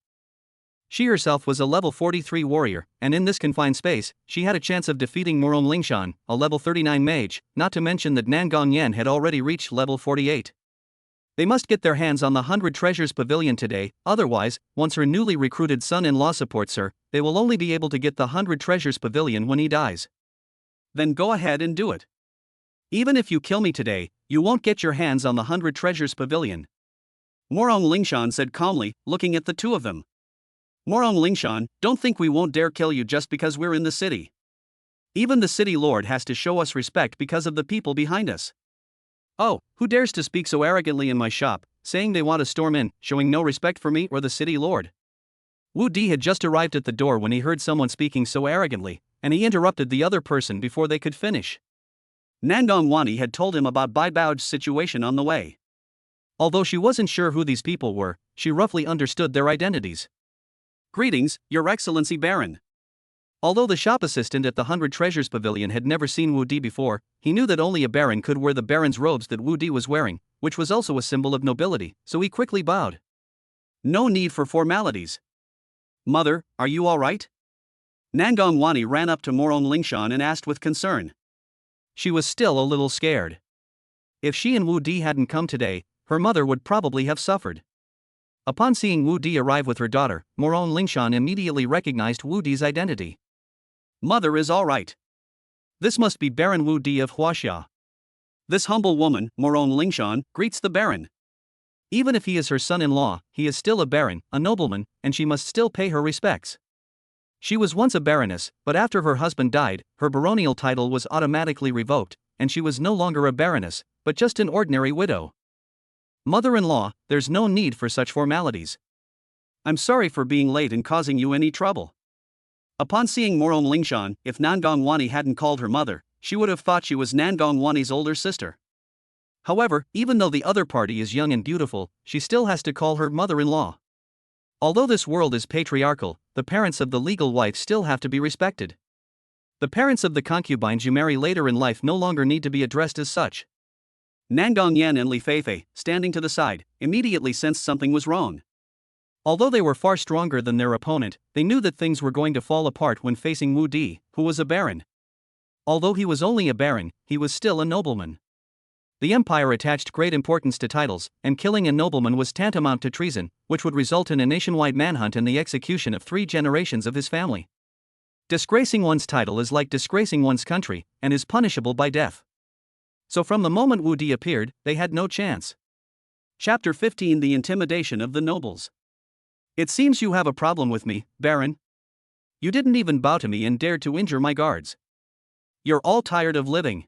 She herself was a level 43 warrior, and in this confined space, she had a chance of defeating Morone Lingshan, a level 39 mage, not to mention that Nangong Yan had already reached level 48. They must get their hands on the 100 Treasures Pavilion today, otherwise, once her newly recruited son-in-law supports her, they will only be able to get the 100 Treasures Pavilion when he dies. Then go ahead and do it. Even if you kill me today, you won't get your hands on the 100 Treasures Pavilion. Morong Lingshan said calmly, looking at the two of them. Morong Lingshan, don't think we won't dare kill you just because we're in the city. Even the city lord has to show us respect because of the people behind us. Oh, who dares to speak so arrogantly in my shop, saying they want to storm in, showing no respect for me or the city lord? Wu Di had just arrived at the door when he heard someone speaking so arrogantly, and he interrupted the other person before they could finish. Nangong Wani had told him about Bai Bao's situation on the way. Although she wasn't sure who these people were, she roughly understood their identities. Greetings, Your Excellency Baron. Although the shop assistant at the 100 Treasures Pavilion had never seen Wu Di before, he knew that only a baron could wear the baron's robes that Wu Di was wearing, which was also a symbol of nobility, so he quickly bowed. No need for formalities. Mother, are you all right? Nangong Wani ran up to Morong Lingshan and asked with concern. She was still a little scared. If she and Wu Di hadn't come today, her mother would probably have suffered. Upon seeing Wu Di arrive with her daughter, Morong Lingshan immediately recognized Wu Di's identity. Mother is all right. This must be Baron Wu Di of Huaxia. This humble woman, Morong Lingshan, greets the baron. Even if he is her son-in-law, he is still a baron, a nobleman, and she must still pay her respects. She was once a baroness, but after her husband died, her baronial title was automatically revoked, and she was no longer a baroness, but just an ordinary widow. Mother-in-law, there's no need for such formalities. I'm sorry for being late and causing you any trouble. Upon seeing Morong Lingshan, if Nangong Wani hadn't called her mother, she would have thought she was Nangong Wani's older sister. However, even though the other party is young and beautiful, she still has to call her mother-in-law. Although this world is patriarchal, the parents of the legal wife still have to be respected. The parents of the concubines you marry later in life no longer need to be addressed as such. Nangong Yan and Li Feifei, standing to the side, immediately sensed something was wrong. Although they were far stronger than their opponent, they knew that things were going to fall apart when facing Wu Di, who was a baron. Although he was only a baron, he was still a nobleman. The empire attached great importance to titles, and killing a nobleman was tantamount to treason, which would result in a nationwide manhunt and the execution of 3 generations of his family. Disgracing one's title is like disgracing one's country, and is punishable by death. So from the moment Wu Di appeared, they had no chance. Chapter 15: The Intimidation of the Nobles. It seems you have a problem with me, Baron. You didn't even bow to me and dared to injure my guards. You're all tired of living.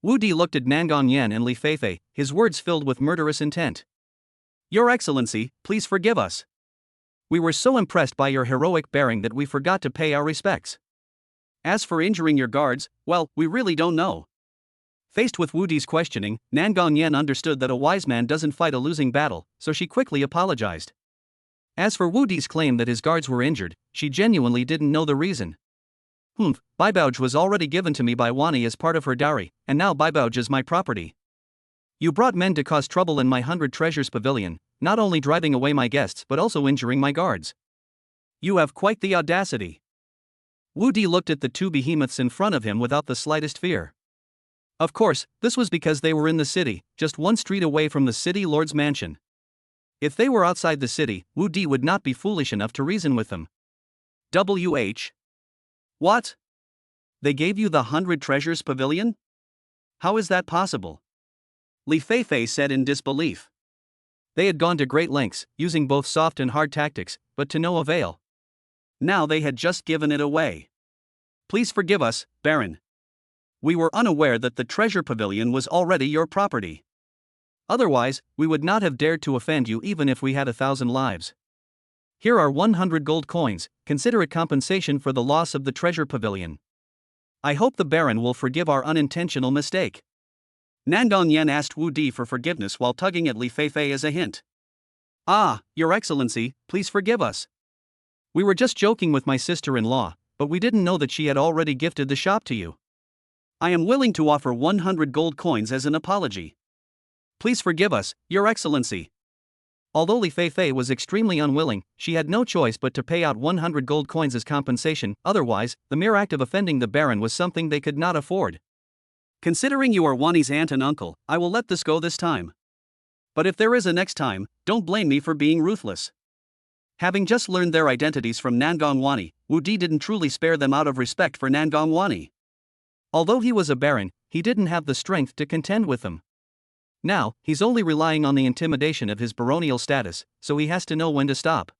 Wu Di looked at Nangong Yan and Li Feifei, his words filled with murderous intent. Your Excellency, please forgive us. We were so impressed by your heroic bearing that we forgot to pay our respects. As for injuring your guards, well, we really don't know. Faced with Wu Di's questioning, Nangong Yan understood that a wise man doesn't fight a losing battle, so she quickly apologized. As for Wu Di's claim that his guards were injured, she genuinely didn't know the reason. Bai Baoj was already given to me by Wani as part of her dowry, and now Bai Baoj is my property. You brought men to cause trouble in my 100 Treasures Pavilion, not only driving away my guests but also injuring my guards. You have quite the audacity. Wu Di looked at the 2 behemoths in front of him without the slightest fear. Of course, this was because they were in the city, just 1 street away from the city lord's mansion. If they were outside the city, Wu Di would not be foolish enough to reason with them. WH. What? They gave you the 100 Treasures Pavilion? How is that possible? Li Feifei said in disbelief. They had gone to great lengths, using both soft and hard tactics, but to no avail. Now they had just given it away. Please forgive us, Baron. We were unaware that the Treasure Pavilion was already your property. Otherwise, we would not have dared to offend you even if we had 1,000 lives. Here are 100 gold coins, consider it compensation for the loss of the Treasure Pavilion. I hope the Baron will forgive our unintentional mistake. Nangong Yan asked Wu Di for forgiveness while tugging at Li Feifei as a hint. Ah, Your Excellency, please forgive us. We were just joking with my sister-in-law, but we didn't know that she had already gifted the shop to you. I am willing to offer 100 gold coins as an apology. Please forgive us, Your Excellency. Although Li Feifei was extremely unwilling, she had no choice but to pay out 100 gold coins as compensation, otherwise, the mere act of offending the Baron was something they could not afford. Considering you are Wani's aunt and uncle, I will let this go this time. But if there is a next time, don't blame me for being ruthless. Having just learned their identities from Nangong Wani, Wu Di didn't truly spare them out of respect for Nangong Wani. Although he was a baron, he didn't have the strength to contend with them. Now, he's only relying on the intimidation of his baronial status, so he has to know when to stop.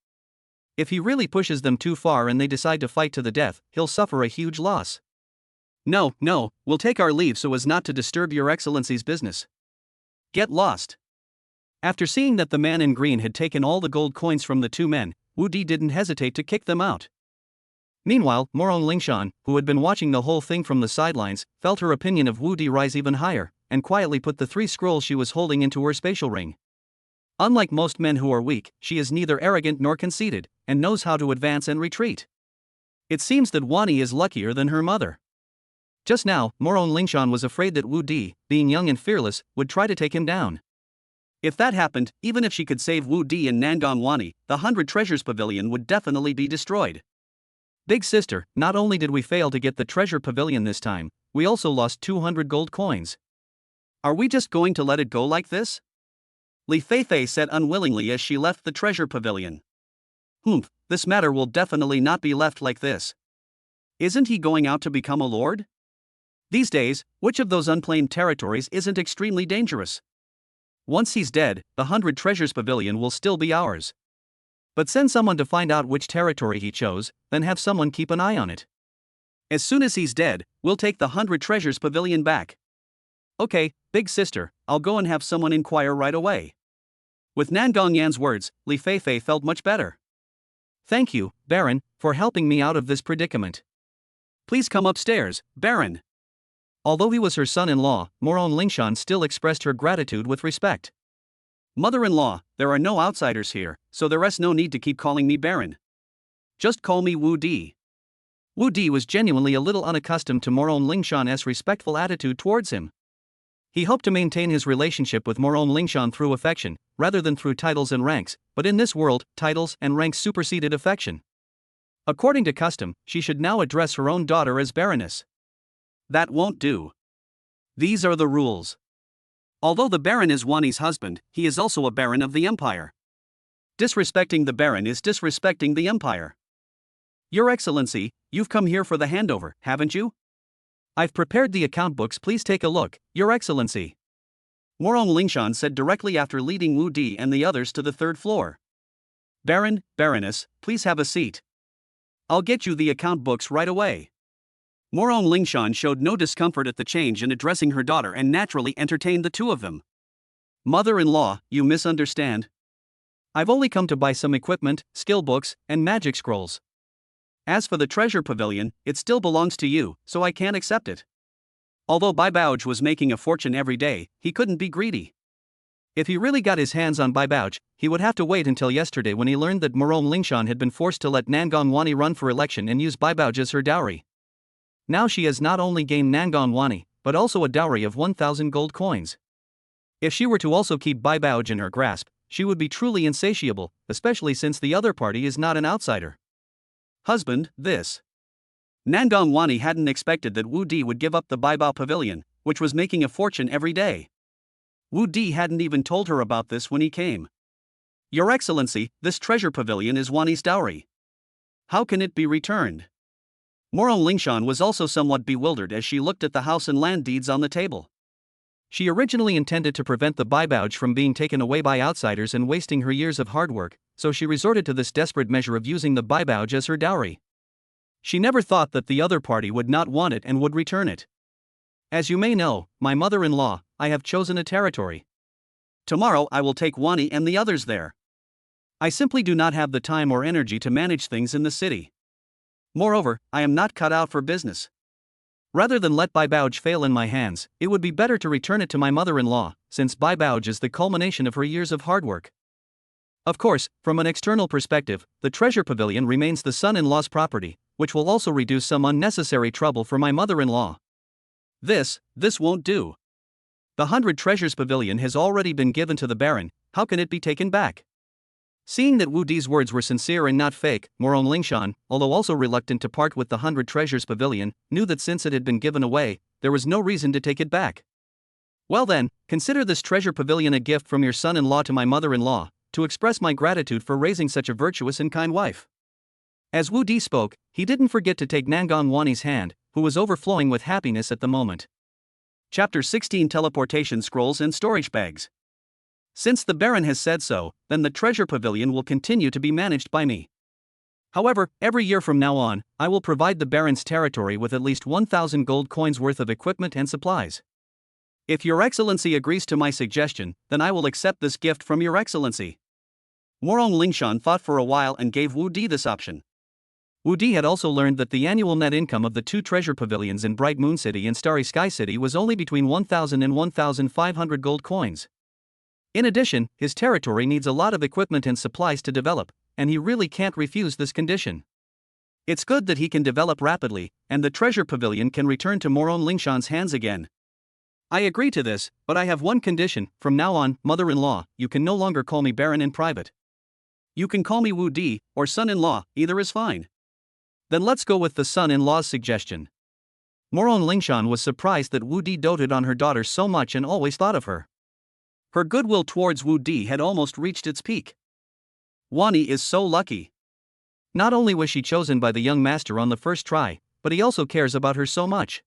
If he really pushes them too far and they decide to fight to the death, he'll suffer a huge loss. No, we'll take our leave so as not to disturb your excellency's business. Get lost. After seeing that the man in green had taken all the gold coins from the two men, Wu Di didn't hesitate to kick them out. Meanwhile, Morong Lingshan, who had been watching the whole thing from the sidelines, felt her opinion of Wu Di rise even higher, and quietly put the 3 scrolls she was holding into her spatial ring. Unlike most men who are weak, she is neither arrogant nor conceited, and knows how to advance and retreat. It seems that Wani is luckier than her mother. Just now, Morong Lingshan was afraid that Wu Di, being young and fearless, would try to take him down. If that happened, even if she could save Wu Di and Nangong Wani, the 100 Treasures Pavilion would definitely be destroyed. Big sister, not only did we fail to get the Treasure Pavilion this time, we also lost 200 gold coins. Are we just going to let it go like this? Li Feifei said unwillingly as she left the Treasure Pavilion. This matter will definitely not be left like this. Isn't he going out to become a lord? These days, which of those unclaimed territories isn't extremely dangerous? Once he's dead, the 100 Treasures Pavilion will still be ours. But send someone to find out which territory he chose, then have someone keep an eye on it. As soon as he's dead, we'll take the 100 Treasures Pavilion back. Okay, big sister, I'll go and have someone inquire right away. With Nangong Yan's words, Li Feifei felt much better. Thank you, Baron, for helping me out of this predicament. Please come upstairs, Baron. Although he was her son-in-law, Morong Lingshan still expressed her gratitude with respect. Mother-in-law, there are no outsiders here, so there's no need to keep calling me Baron. Just call me Wu Di. Wu Di was genuinely a little unaccustomed to Morong Lingshan's respectful attitude towards him. He hoped to maintain his relationship with Morong Lingshan through affection, rather than through titles and ranks, but in this world, titles and ranks superseded affection. According to custom, she should now address her own daughter as Baroness. That won't do. These are the rules. Although the Baron is Wani's husband, he is also a Baron of the Empire. Disrespecting the Baron is disrespecting the Empire. Your Excellency, you've come here for the handover, haven't you? I've prepared the account books, please take a look, Your Excellency. Morong Lingshan said directly after leading Wu Di and the others to the 3rd floor. Baron, Baroness, please have a seat. I'll get you the account books right away. Morong Lingshan showed no discomfort at the change in addressing her daughter and naturally entertained the two of them. Mother-in-law, you misunderstand. I've only come to buy some equipment, skill books, and magic scrolls. As for the Treasure Pavilion, it still belongs to you, so I can't accept it. Although Bai Baoji was making a fortune every day, he couldn't be greedy. If he really got his hands on Bai Baoji, he would have to wait until yesterday when he learned that Morong Lingshan had been forced to let Nangong Wani run for election and use Bai Baoji as her dowry. Now she has not only gained Nangong Wani, but also a dowry of 1,000 gold coins. If she were to also keep Bai Baoji in her grasp, she would be truly insatiable, especially since the other party is not an outsider. Husband, this. Nangong Wani hadn't expected that Wu Di would give up the Bai Bao Pavilion, which was making a fortune every day. Wu Di hadn't even told her about this when he came. Your Excellency, this Treasure Pavilion is Wani's dowry. How can it be returned? Morong Lingshan was also somewhat bewildered as she looked at the house and land deeds on the table. She originally intended to prevent the Bai Baoji from being taken away by outsiders and wasting her years of hard work, so she resorted to this desperate measure of using the Bai Baoji as her dowry. She never thought that the other party would not want it and would return it. As you may know, my mother-in-law, I have chosen a territory. Tomorrow I will take Wani and the others there. I simply do not have the time or energy to manage things in the city. Moreover, I am not cut out for business. Rather than let Bai Baoji fail in my hands, it would be better to return it to my mother-in-law, since Bai Baoji is the culmination of her years of hard work. Of course, from an external perspective, the Treasure Pavilion remains the son-in-law's property, which will also reduce some unnecessary trouble for my mother-in-law. This won't do. The 100 Treasures Pavilion has already been given to the Baron, how can it be taken back? Seeing that Wu Di's words were sincere and not fake, Morong Lingshan, although also reluctant to part with the 100 treasures pavilion, knew that since it had been given away, there was no reason to take it back. Well then, consider this treasure pavilion a gift from your son-in-law to my mother-in-law, to express my gratitude for raising such a virtuous and kind wife. As Wu Di spoke, he didn't forget to take Nangang Wani's hand, who was overflowing with happiness at the moment. Chapter 16 Teleportation Scrolls and Storage Bags. Since the Baron has said so, then the treasure pavilion will continue to be managed by me. However, every year from now on, I will provide the Baron's territory with at least 1,000 gold coins worth of equipment and supplies. If Your Excellency agrees to my suggestion, then I will accept this gift from Your Excellency. Morong Lingshan thought for a while and gave Wu Di this option. Wu Di had also learned that the annual net income of the two treasure pavilions in Bright Moon City and Starry Sky City was only between 1,000 and 1,500 gold coins. In addition, his territory needs a lot of equipment and supplies to develop, and he really can't refuse this condition. It's good that he can develop rapidly, and the treasure pavilion can return to Morong Lingshan's hands again. I agree to this, but I have one condition: from now on, mother-in-law, you can no longer call me Baron in private. You can call me Wu Di, or son-in-law, either is fine. Then let's go with the son-in-law's suggestion. Morong Lingshan was surprised that Wu Di doted on her daughter so much and always thought of her. Her goodwill towards Wu Di had almost reached its peak. Wani is so lucky. Not only was she chosen by the young master on the first try, but he also cares about her so much.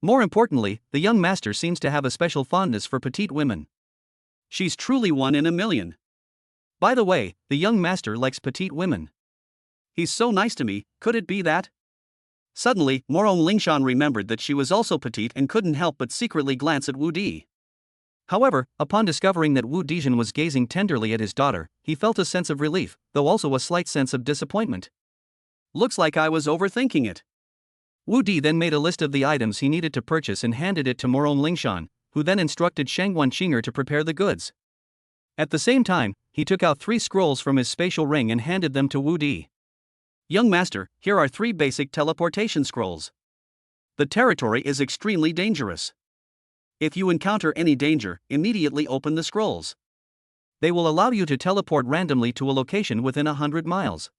More importantly, the young master seems to have a special fondness for petite women. She's truly one in a million. By the way, the young master likes petite women. He's so nice to me, could it be that? Suddenly, Morong Lingshan remembered that she was also petite and couldn't help but secretly glance at Wu Di. However, upon discovering that Wu Dijin was gazing tenderly at his daughter, he felt a sense of relief, though also a slight sense of disappointment. Looks like I was overthinking it. Wu Di then made a list of the items he needed to purchase and handed it to Morong Lingshan, who then instructed Shangguan Qinger to prepare the goods. At the same time, he took out 3 scrolls from his spatial ring and handed them to Wu Di. Young master, here are 3 basic teleportation scrolls. The territory is extremely dangerous. If you encounter any danger, immediately open the scrolls. They will allow you to teleport randomly to a location within 100 miles.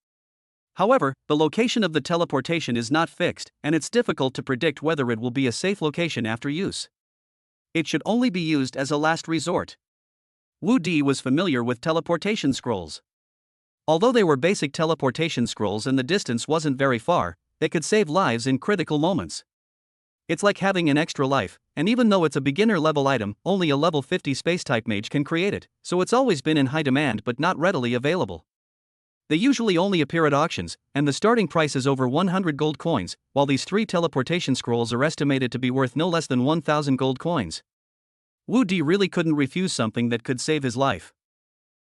However, the location of the teleportation is not fixed, and it's difficult to predict whether it will be a safe location after use. It should only be used as a last resort. Wu Di was familiar with teleportation scrolls. Although they were basic teleportation scrolls and the distance wasn't very far, they could save lives in critical moments. It's like having an extra life, and even though it's a beginner-level item, only a level 50 space-type mage can create it, so it's always been in high demand but not readily available. They usually only appear at auctions, and the starting price is over 100 gold coins, while these 3 teleportation scrolls are estimated to be worth no less than 1,000 gold coins. Wu Di really couldn't refuse something that could save his life.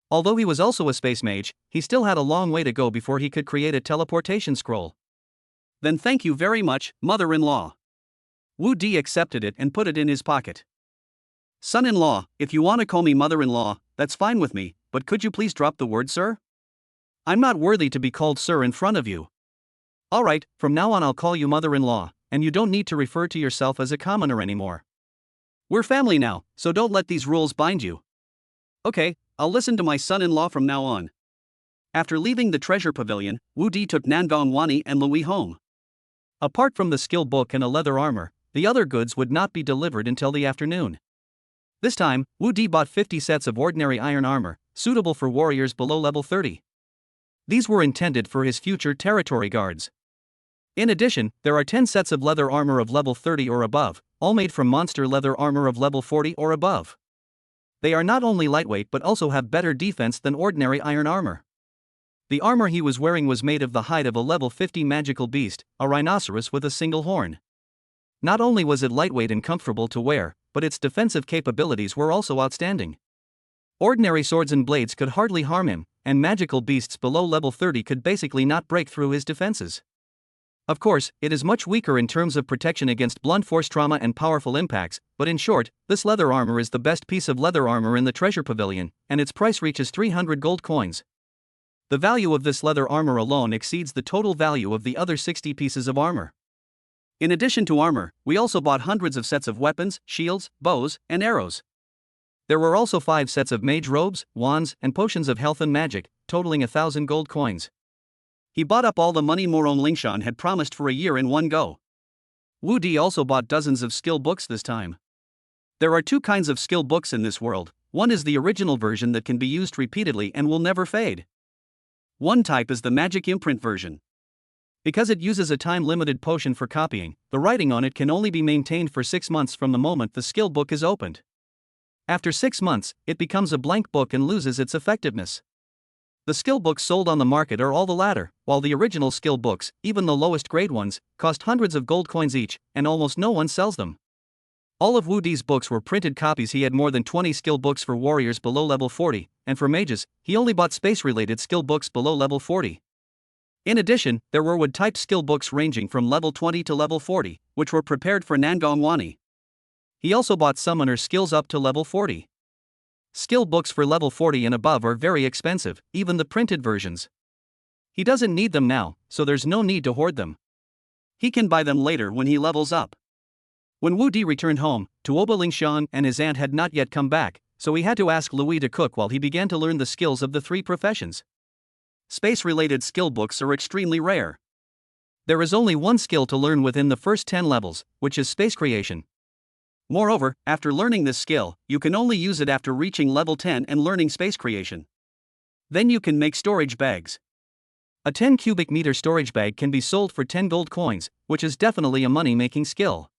Although he was also a space mage, he still had a long way to go before he could create a teleportation scroll. Then thank you very much, mother-in-law. Wu Di accepted it and put it in his pocket. Son-in-law, if you want to call me mother-in-law, that's fine with me, but could you please drop the word sir? I'm not worthy to be called sir in front of you. Alright, from now on I'll call you mother-in-law, and you don't need to refer to yourself as a commoner anymore. We're family now, so don't let these rules bind you. Okay, I'll listen to my son-in-law from now on. After leaving the treasure pavilion, Wu Di took Nangong Wani and Louis home. Apart from the skill book and a leather armor, the other goods would not be delivered until the afternoon. This time, Wu Di bought 50 sets of ordinary iron armor, suitable for warriors below level 30. These were intended for his future territory guards. In addition, there are 10 sets of leather armor of level 30 or above, all made from monster leather armor of level 40 or above. They are not only lightweight but also have better defense than ordinary iron armor. The armor he was wearing was made of the hide of a level 50 magical beast, a rhinoceros with a single horn. Not only was it lightweight and comfortable to wear, but its defensive capabilities were also outstanding. Ordinary swords and blades could hardly harm him, and magical beasts below level 30 could basically not break through his defenses. Of course, it is much weaker in terms of protection against blunt force trauma and powerful impacts, but in short, this leather armor is the best piece of leather armor in the treasure pavilion, and its price reaches 300 gold coins. The value of this leather armor alone exceeds the total value of the other 60 pieces of armor. In addition to armor, we also bought hundreds of sets of weapons, shields, bows, and arrows. There were also 5 sets of mage robes, wands, and potions of health and magic, totaling 1,000 gold coins. He bought up all the money Moron Lingshan had promised for a year in one go. Wu Di also bought dozens of skill books this time. There are 2 kinds of skill books in this world. One is the original version that can be used repeatedly and will never fade. One type is the magic imprint version. Because it uses a time-limited potion for copying, the writing on it can only be maintained for 6 months from the moment the skill book is opened. After 6 months, it becomes a blank book and loses its effectiveness. The skill books sold on the market are all the latter, while the original skill books, even the lowest grade ones, cost hundreds of gold coins each, and almost no one sells them. All of Wu Di's books were printed copies. He had more than 20 skill books for warriors below level 40, and for mages, he only bought space-related skill books below level 40. In addition, there were wood-type skill books ranging from level 20 to level 40, which were prepared for Nangongwani. He also bought summoner skills up to level 40. Skill books for level 40 and above are very expensive, even the printed versions. He doesn't need them now, so there's no need to hoard them. He can buy them later when he levels up. When Wu Di returned home, Tuoba Lingshan and his aunt had not yet come back, so he had to ask Louis to cook while he began to learn the skills of the 3 professions. Space-related skill books are extremely rare. There is only one skill to learn within the first 10 levels, which is space creation. Moreover, after learning this skill, you can only use it after reaching level 10 and learning space creation. Then you can make storage bags. A 10 cubic meter storage bag can be sold for 10 gold coins, which is definitely a money-making skill.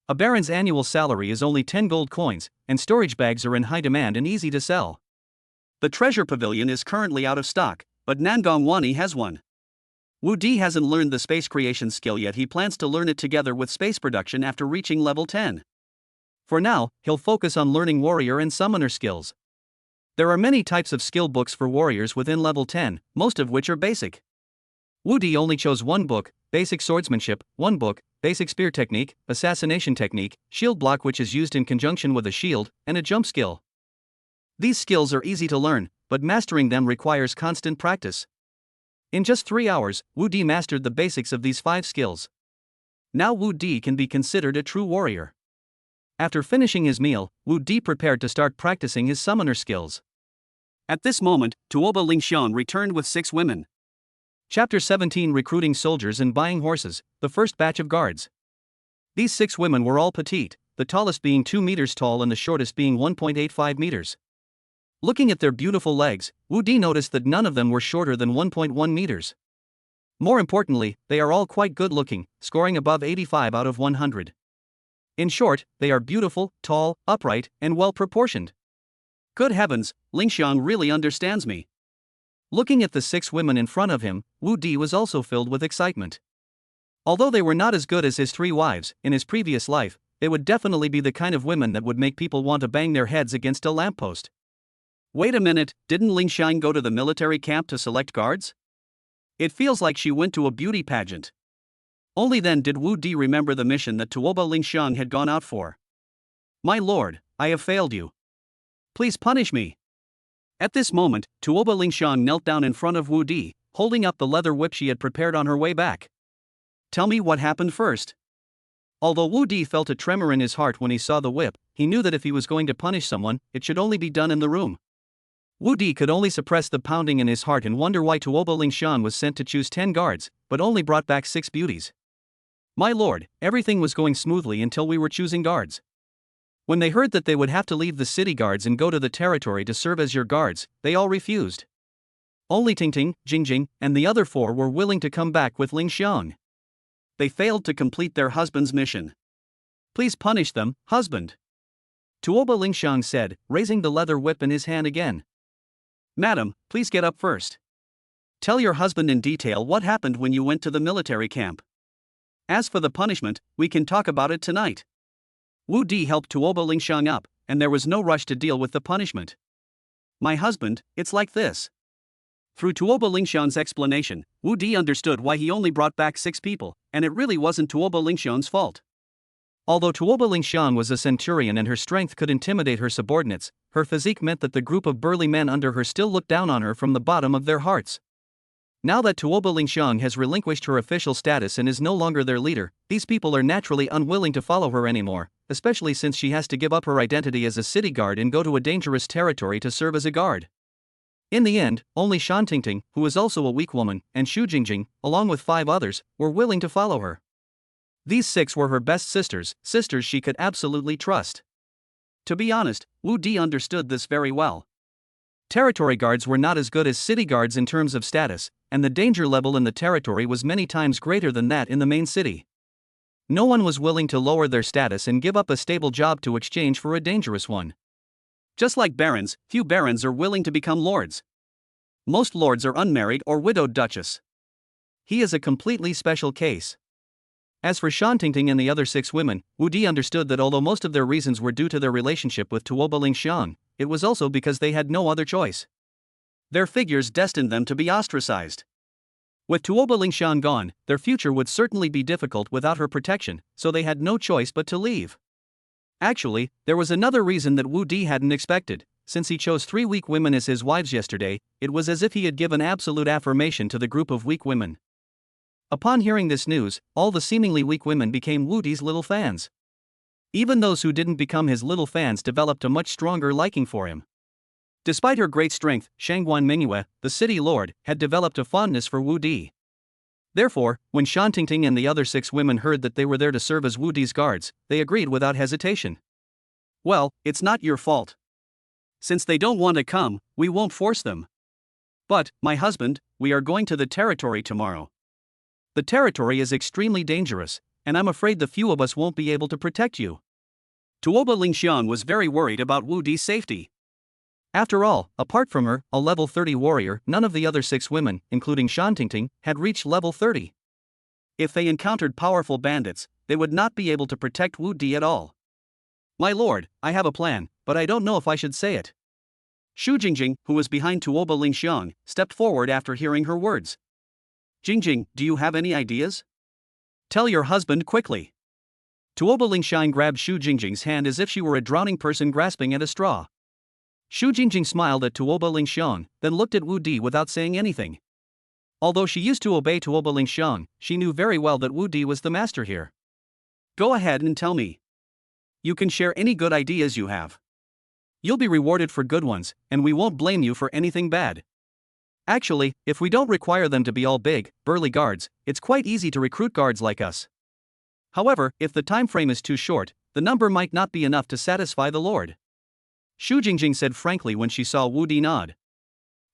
A baron's annual salary is only 10 gold coins, and storage bags are in high demand and easy to sell. The treasure pavilion is currently out of stock, but Nangongwani has one. Wu Di hasn't learned the space creation skill yet. He plans to learn it together with space production after reaching level 10. For now, he'll focus on learning warrior and summoner skills. There are many types of skill books for warriors within level 10, most of which are basic. Wu Di only chose one book, Basic Swordsmanship, one book, Basic Spear Technique, Assassination Technique, Shield Block, which is used in conjunction with a shield, and a jump skill. These skills are easy to learn, but mastering them requires constant practice. In just 3 hours, Wu Di mastered the basics of these 5 skills. Now Wu Di can be considered a true warrior. After finishing his meal, Wu Di prepared to start practicing his summoner skills. At this moment, Tuoba Lingshan returned with 6 women. Chapter 17: Recruiting Soldiers and Buying Horses, the first batch of guards. These 6 women were all petite, the tallest being 2 meters tall and the shortest being 1.85 meters. Looking at their beautiful legs, Wu Di noticed that none of them were shorter than 1.1 meters. More importantly, they are all quite good-looking, scoring above 85 out of 100. In short, they are beautiful, tall, upright, and well-proportioned. Good heavens, Lingshan really understands me. Looking at the 6 women in front of him, Wu Di was also filled with excitement. Although they were not as good as his 3 wives in his previous life, they would definitely be the kind of women that would make people want to bang their heads against a lamppost. Wait a minute, didn't Lingshan go to the military camp to select guards? It feels like she went to a beauty pageant. Only then did Wu Di remember the mission that Tuoba Lingshan had gone out for. My lord, I have failed you. Please punish me. At this moment, Tuoba Lingshan knelt down in front of Wu Di, holding up the leather whip she had prepared on her way back. Tell me what happened first. Although Wu Di felt a tremor in his heart when he saw the whip, he knew that if he was going to punish someone, it should only be done in the room. Wu Di could only suppress the pounding in his heart and wonder why Tuoba Lingshan was sent to choose 10 guards, but only brought back 6 beauties. My lord, everything was going smoothly until we were choosing guards. When they heard that they would have to leave the city guards and go to the territory to serve as your guards, they all refused. Only Tingting, Jingjing, and the other 4 were willing to come back with Lingshan. They failed to complete their husband's mission. Please punish them, husband. Tuoba Lingshan said, raising the leather whip in his hand again. Madam, please get up first. Tell your husband in detail what happened when you went to the military camp. As for the punishment, we can talk about it tonight. Wu Di helped Tuoba Lingshan up, and there was no rush to deal with the punishment. My husband, it's like this. Through Tuoba Lingshan's explanation, Wu Di understood why he only brought back 6 people, and it really wasn't Tuoba Lingshan's fault. Although Tuoba Lingshan was a centurion and her strength could intimidate her subordinates, her physique meant that the group of burly men under her still looked down on her from the bottom of their hearts. Now that Tuoba Lingshan has relinquished her official status and is no longer their leader, these people are naturally unwilling to follow her anymore, especially since she has to give up her identity as a city guard and go to a dangerous territory to serve as a guard. In the end, only Shan Tingting, who is also a weak woman, and Xu Jingjing, along with 5 others, were willing to follow her. These 6 were her best sisters she could absolutely trust. To be honest, Wu Di understood this very well. Territory guards were not as good as city guards in terms of status, and the danger level in the territory was many times greater than that in the main city. No one was willing to lower their status and give up a stable job to exchange for a dangerous one. Just like barons, few barons are willing to become lords. Most lords are unmarried or widowed duchess. He is a completely special case. As for Shan Tingting and the other 6 women, Wu Di understood that although most of their reasons were due to their relationship with Tuoba Lingxiang, it was also because they had no other choice. Their figures destined them to be ostracized. With Tuoba Lingxiang gone, their future would certainly be difficult without her protection, so they had no choice but to leave. Actually, there was another reason that Wu Di hadn't expected. Since he chose 3 weak women as his wives yesterday, it was as if he had given absolute affirmation to the group of weak women. Upon hearing this news, all the seemingly weak women became Wu Di's little fans. Even those who didn't become his little fans developed a much stronger liking for him. Despite her great strength, Shangguan Mingyue, the city lord, had developed a fondness for Wu Di. Therefore, when Shan Tingting and the other 6 women heard that they were there to serve as Wu Di's guards, they agreed without hesitation. Well, it's not your fault. Since they don't want to come, we won't force them. But, my husband, we are going to the territory tomorrow. The territory is extremely dangerous, and I'm afraid the few of us won't be able to protect you. Tuoba Lingxiang was very worried about Wu Di's safety. After all, apart from her, a level 30 warrior, none of the other 6 women, including Shan Tingting, had reached level 30. If they encountered powerful bandits, they would not be able to protect Wu Di at all. My lord, I have a plan, but I don't know if I should say it. Xu Jingjing, who was behind Tuoba Lingxiang, stepped forward after hearing her words. Jingjing, do you have any ideas? Tell your husband quickly. Tuoba Lingxiang grabbed Xu Jingjing's hand as if she were a drowning person grasping at a straw. Xu Jingjing smiled at Tuoba Lingxiang, then looked at Wu Di without saying anything. Although she used to obey Tuoba Lingxiang, she knew very well that Wu Di was the master here. Go ahead and tell me. You can share any good ideas you have. You'll be rewarded for good ones, and we won't blame you for anything bad. Actually, if we don't require them to be all big, burly guards, it's quite easy to recruit guards like us. However, if the time frame is too short, the number might not be enough to satisfy the lord. Xu Jingjing said frankly when she saw Wu Di nod.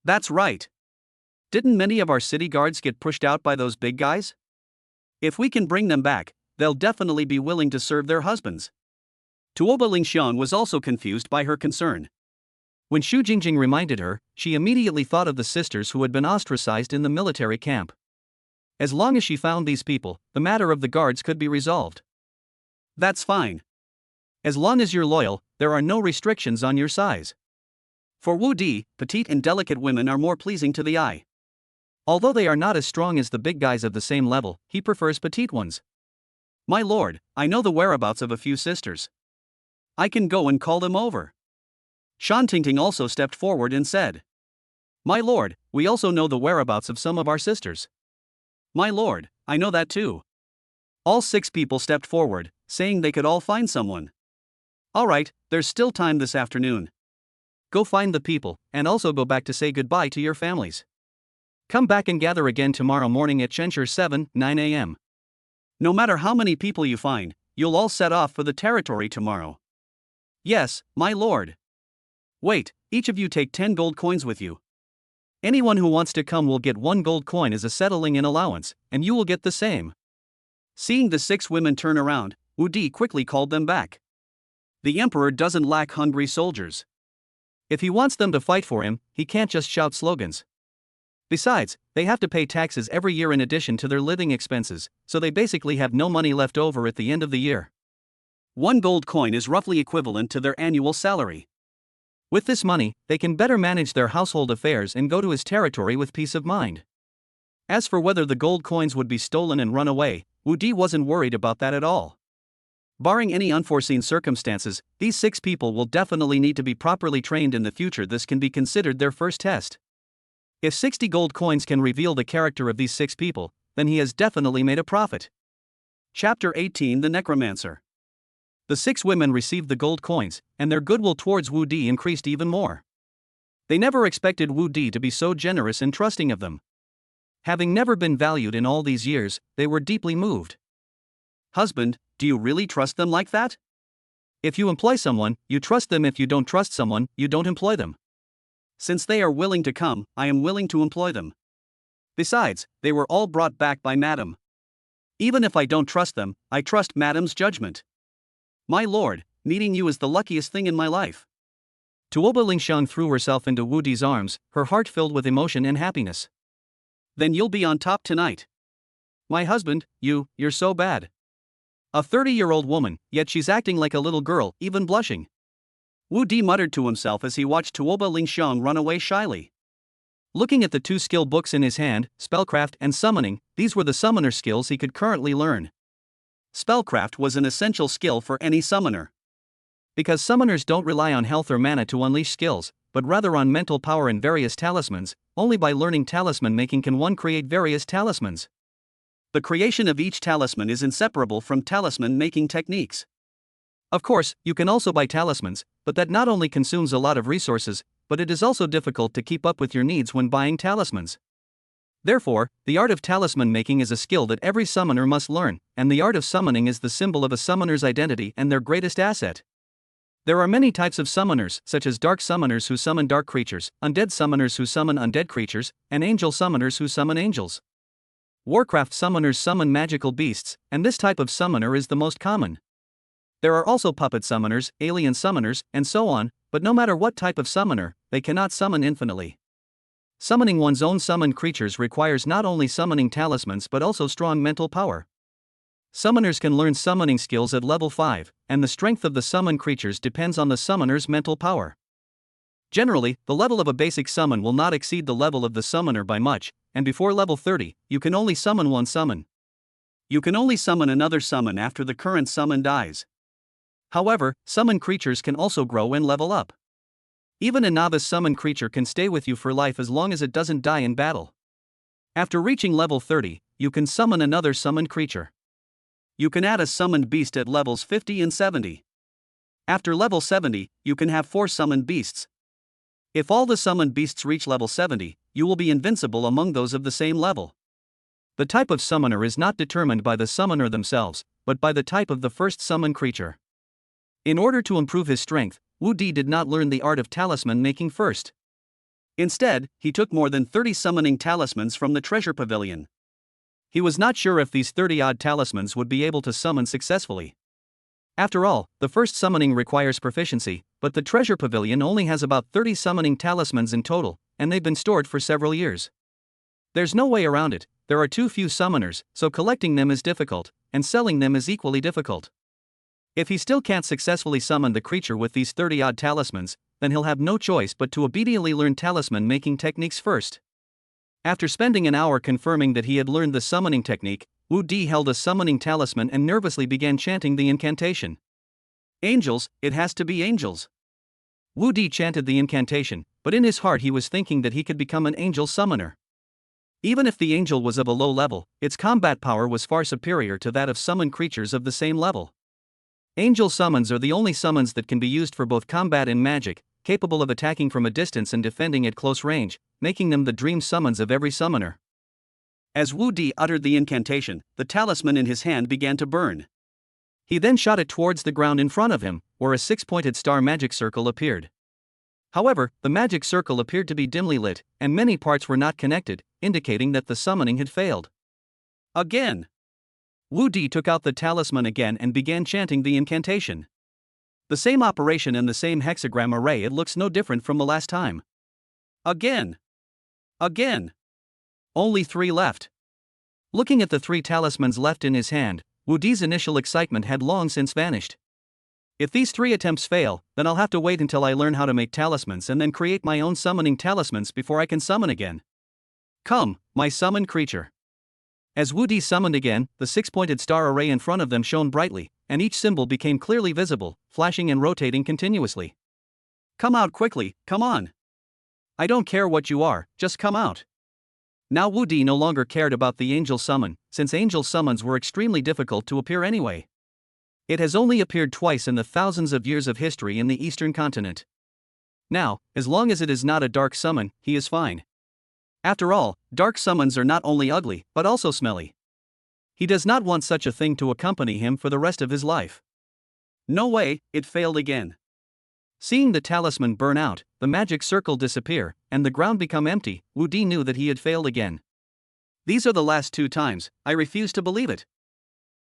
That's right. Didn't many of our city guards get pushed out by those big guys? If we can bring them back, they'll definitely be willing to serve their husbands. Tuoba Lingxiang was also confused by her concern. When Xu Jingjing reminded her, she immediately thought of the sisters who had been ostracized in the military camp. As long as she found these people, the matter of the guards could be resolved. That's fine. As long as you're loyal, there are no restrictions on your size. For Wu Di, petite and delicate women are more pleasing to the eye. Although they are not as strong as the big guys of the same level, he prefers petite ones. My lord, I know the whereabouts of a few sisters. I can go and call them over. Shan Tingting also stepped forward and said. My lord, we also know the whereabouts of some of our sisters. My lord, I know that too. All 6 people stepped forward, saying they could all find someone. Alright, there's still time this afternoon. Go find the people, and also go back to say goodbye to your families. Come back and gather again tomorrow morning at Chenshur 9 a.m. No matter how many people you find, you'll all set off for the territory tomorrow. Yes, my lord. Wait, each of you take 10 gold coins with you. Anyone who wants to come will get 1 gold coin as a settling-in allowance, and you will get the same. Seeing the 6 women turn around, Wu Di quickly called them back. The emperor doesn't lack hungry soldiers. If he wants them to fight for him, he can't just shout slogans. Besides, they have to pay taxes every year in addition to their living expenses, so they basically have no money left over at the end of the year. 1 gold coin is roughly equivalent to their annual salary. With this money, they can better manage their household affairs and go to his territory with peace of mind. As for whether the gold coins would be stolen and run away, Wu Di wasn't worried about that at all. Barring any unforeseen circumstances, these 6 people will definitely need to be properly trained in the future. This can be considered their first test. If 60 gold coins can reveal the character of these 6 people, then he has definitely made a profit. Chapter 18 The Necromancer. The 6 women received the gold coins, and their goodwill towards Wu Di increased even more. They never expected Wu Di to be so generous and trusting of them. Having never been valued in all these years, they were deeply moved. Husband, do you really trust them like that? If you employ someone, you trust them. If you don't trust someone, you don't employ them. Since they are willing to come, I am willing to employ them. Besides, they were all brought back by Madam. Even if I don't trust them, I trust Madam's judgment. My lord, meeting you is the luckiest thing in my life. Tuoba Lingxiang threw herself into Wu Di's arms, her heart filled with emotion and happiness. Then you'll be on top tonight. My husband, you're so bad. A 30-year-old woman, yet she's acting like a little girl, even blushing. Wu Di muttered to himself as he watched Tuoba Lingxiang run away shyly. Looking at the 2 skill books in his hand, Spellcraft and Summoning, these were the summoner skills he could currently learn. Spellcraft was an essential skill for any summoner. Because summoners don't rely on health or mana to unleash skills, but rather on mental power and various talismans, only by learning talisman making can one create various talismans. The creation of each talisman is inseparable from talisman making techniques. Of course, you can also buy talismans, but that not only consumes a lot of resources, but it is also difficult to keep up with your needs when buying talismans. Therefore, the art of talisman making is a skill that every summoner must learn, and the art of summoning is the symbol of a summoner's identity and their greatest asset. There are many types of summoners, such as dark summoners who summon dark creatures, undead summoners who summon undead creatures, and angel summoners who summon angels. Warcraft summoners summon magical beasts, and this type of summoner is the most common. There are also puppet summoners, alien summoners, and so on, but no matter what type of summoner, they cannot summon infinitely. Summoning one's own summoned creatures requires not only summoning talismans but also strong mental power. Summoners can learn summoning skills at level 5, and the strength of the summoned creatures depends on the summoner's mental power. Generally, the level of a basic summon will not exceed the level of the summoner by much, and before level 30, you can only summon one summon. You can only summon another summon after the current summon dies. However, summoned creatures can also grow and level up. Even a novice summoned creature can stay with you for life as long as it doesn't die in battle. After reaching level 30, you can summon another summoned creature. You can add a summoned beast at levels 50 and 70. After level 70, you can have 4 summoned beasts. If all the summoned beasts reach level 70, you will be invincible among those of the same level. The type of summoner is not determined by the summoner themselves, but by the type of the first summoned creature. In order to improve his strength, Wu Di did not learn the art of talisman making first. Instead, he took more than 30 summoning talismans from the treasure pavilion. He was not sure if these 30-odd talismans would be able to summon successfully. After all, the first summoning requires proficiency, but the treasure pavilion only has about 30 summoning talismans in total, and they've been stored for several years. There's no way around it, there are too few summoners, so collecting them is difficult, and selling them is equally difficult. If he still can't successfully summon the creature with these 30-odd talismans, then he'll have no choice but to obediently learn talisman making techniques first. After spending an hour confirming that he had learned the summoning technique, Wu Di held a summoning talisman and nervously began chanting the incantation. Angels, it has to be angels. Wu Di chanted the incantation, but in his heart he was thinking that he could become an angel summoner. Even if the angel was of a low level, its combat power was far superior to that of summoned creatures of the same level. Angel summons are the only summons that can be used for both combat and magic, capable of attacking from a distance and defending at close range, making them the dream summons of every summoner. As Wu Di uttered the incantation, the talisman in his hand began to burn. He then shot it towards the ground in front of him, where a 6-pointed star magic circle appeared. However, the magic circle appeared to be dimly lit, and many parts were not connected, indicating that the summoning had failed. Again! Wu Di took out the talisman again and began chanting the incantation. The same operation and the same hexagram array, it looks no different from the last time. Again! Again! Only 3 left. Looking at the 3 talismans left in his hand, Wu Di's initial excitement had long since vanished. If these 3 attempts fail, then I'll have to wait until I learn how to make talismans and then create my own summoning talismans before I can summon again. Come, my summoned creature. As Wu Di summoned again, the 6-pointed star array in front of them shone brightly, and each symbol became clearly visible, flashing and rotating continuously. Come out quickly, come on. I don't care what you are, just come out. Now Wu Di no longer cared about the angel summon, since angel summons were extremely difficult to appear anyway. It has only appeared twice in the thousands of years of history in the eastern continent. Now, as long as it is not a dark summon, he is fine. After all, dark summons are not only ugly, but also smelly. He does not want such a thing to accompany him for the rest of his life. No way, it failed again. Seeing the talisman burn out, the magic circle disappear, and the ground become empty, Wu Di knew that he had failed again. These are the last 2 times, I refuse to believe it.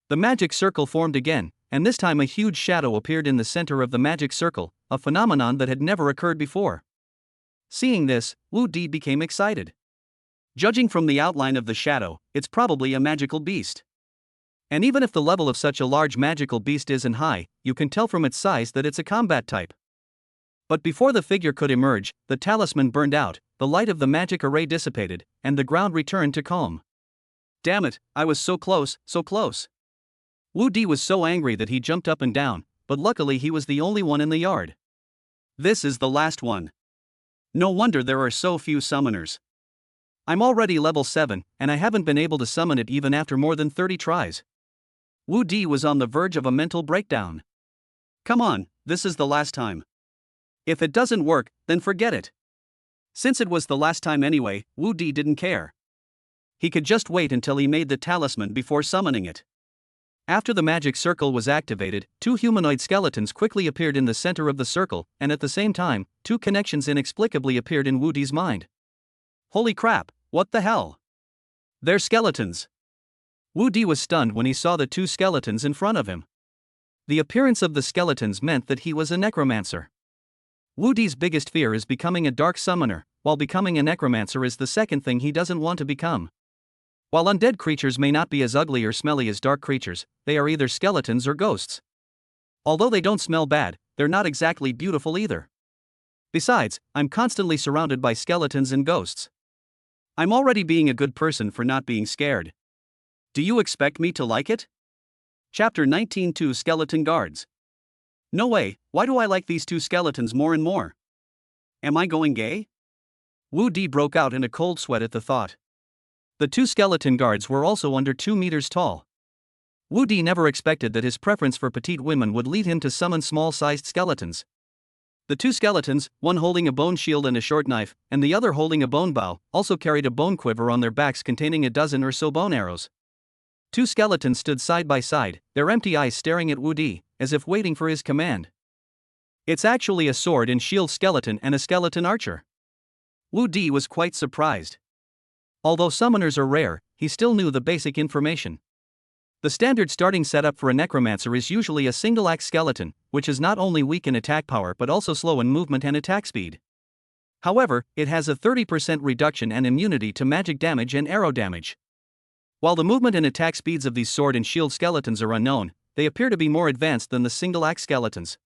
The magic circle formed again, and this time a huge shadow appeared in the center of the magic circle, a phenomenon that had never occurred before. Seeing this, Wu Di became excited. Judging from the outline of the shadow, it's probably a magical beast. And even if the level of such a large magical beast isn't high, you can tell from its size that it's a combat type. But before the figure could emerge, the talisman burned out, the light of the magic array dissipated, and the ground returned to calm. Damn it, I was so close, so close. Wu Di was so angry that he jumped up and down, but luckily he was the only one in the yard. This is the last one. No wonder there are so few summoners. I'm already level 7, and I haven't been able to summon it even after more than 30 tries. Wu Di was on the verge of a mental breakdown. Come on, this is the last time. If it doesn't work, then forget it. Since it was the last time anyway, Wu Di didn't care. He could just wait until he made the talisman before summoning it. After the magic circle was activated, 2 humanoid skeletons quickly appeared in the center of the circle, and at the same time, 2 connections inexplicably appeared in Wu Di's mind. Holy crap, what the hell? They're skeletons. Wu Di was stunned when he saw the 2 skeletons in front of him. The appearance of the skeletons meant that he was a necromancer. Wu Di's biggest fear is becoming a dark summoner, while becoming a necromancer is the second thing he doesn't want to become. While undead creatures may not be as ugly or smelly as dark creatures, they are either skeletons or ghosts. Although they don't smell bad, they're not exactly beautiful either. Besides, I'm constantly surrounded by skeletons and ghosts. I'm already being a good person for not being scared. Do you expect me to like it? Chapter 19 2 Skeleton Guards. No way, why do I like these 2 skeletons more and more? Am I going gay? Wu Di broke out in a cold sweat at the thought. The 2 skeleton guards were also under 2 meters tall. Wu Di never expected that his preference for petite women would lead him to summon small-sized skeletons. The 2 skeletons, one holding a bone shield and a short knife, and the other holding a bone bow, also carried a bone quiver on their backs containing a dozen or so bone arrows. 2 skeletons stood side by side, their empty eyes staring at Wu Di, as if waiting for his command. It's actually a sword and shield skeleton and a skeleton archer. Wu Di was quite surprised. Although summoners are rare, he still knew the basic information. The standard starting setup for a necromancer is usually a single-axe skeleton, which is not only weak in attack power but also slow in movement and attack speed. However, it has a 30% reduction and immunity to magic damage and arrow damage. While the movement and attack speeds of these sword and shield skeletons are unknown, they appear to be more advanced than the single-axe skeletons.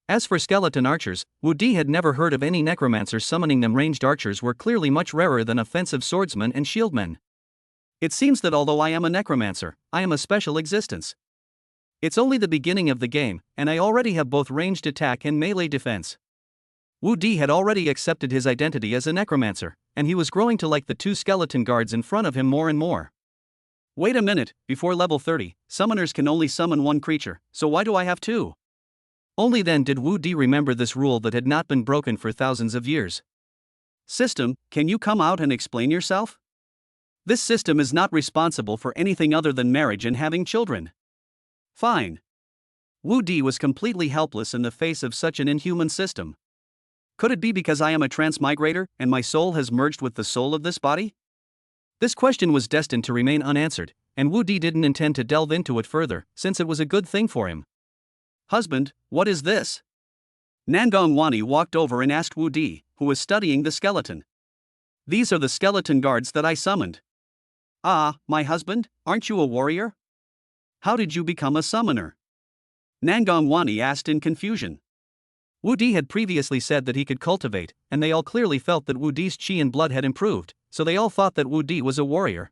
As for skeleton archers, Wu Di had never heard of any necromancers summoning them. Ranged archers were clearly much rarer than offensive swordsmen and shieldmen. It seems that although I am a necromancer, I am a special existence. It's only the beginning of the game, and I already have both ranged attack and melee defense. Wu Di had already accepted his identity as a necromancer, and he was growing to like the 2 skeleton guards in front of him more and more. Wait a minute, before level 30, summoners can only summon 1 creature, so why do I have 2? Only then did Wu Di remember this rule that had not been broken for thousands of years. System, can you come out and explain yourself? This system is not responsible for anything other than marriage and having children. Fine. Wu Di was completely helpless in the face of such an inhuman system. Could it be because I am a transmigrator and my soul has merged with the soul of this body? This question was destined to remain unanswered, and Wu Di didn't intend to delve into it further, since it was a good thing for him. Husband, what is this? Nangong Wani walked over and asked Wu Di, who was studying the skeleton. These are the skeleton guards that I summoned. Ah, my husband, aren't you a warrior? How did you become a summoner? Nangong Wani asked in confusion. Wu Di had previously said that he could cultivate, and they all clearly felt that Wu Di's chi and blood had improved, so they all thought that Wu Di was a warrior.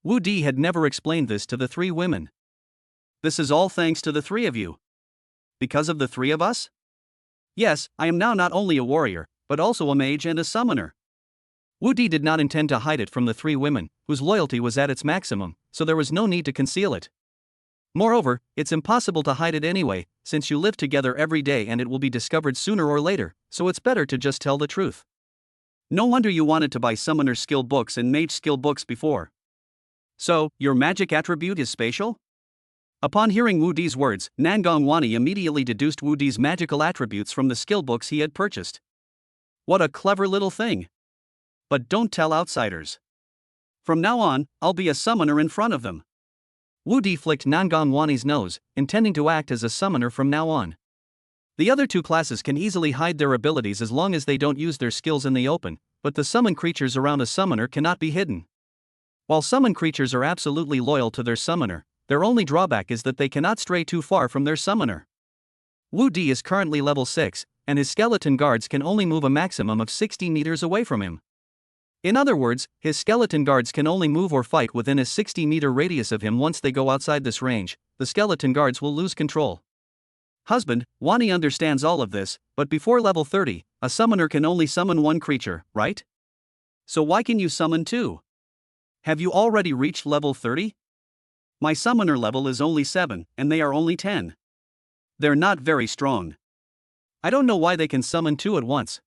Wu Di had never explained this to the 3 women. This is all thanks to the 3 of you. Because of the 3 of us? Yes, I am now not only a warrior, but also a mage and a summoner. Wu Di did not intend to hide it from the 3 women, whose loyalty was at its maximum, so there was no need to conceal it. Moreover, it's impossible to hide it anyway, since you live together every day and it will be discovered sooner or later, so it's better to just tell the truth. No wonder you wanted to buy summoner skill books and mage skill books before. So, your magic attribute is spatial? Upon hearing Wu Di's words, Nangongwani immediately deduced Wu Di's magical attributes from the skill books he had purchased. What a clever little thing! But don't tell outsiders. From now on, I'll be a summoner in front of them. Wu Di flicked Nangongwani's nose, intending to act as a summoner from now on. The other two classes can easily hide their abilities as long as they don't use their skills in the open, but the summon creatures around a summoner cannot be hidden. While summon creatures are absolutely loyal to their summoner, their only drawback is that they cannot stray too far from their summoner. Wu Di is currently level 6, and his skeleton guards can only move a maximum of 60 meters away from him. In other words, his skeleton guards can only move or fight within a 60-meter radius of him. Once they go outside this range, the skeleton guards will lose control. Husband, Wani understands all of this, but before level 30, a summoner can only summon one creature, right? So why can you summon two? Have you already reached level 30? My summoner level is only 7, and they are only 10. They're not very strong. I don't know why they can summon two at once.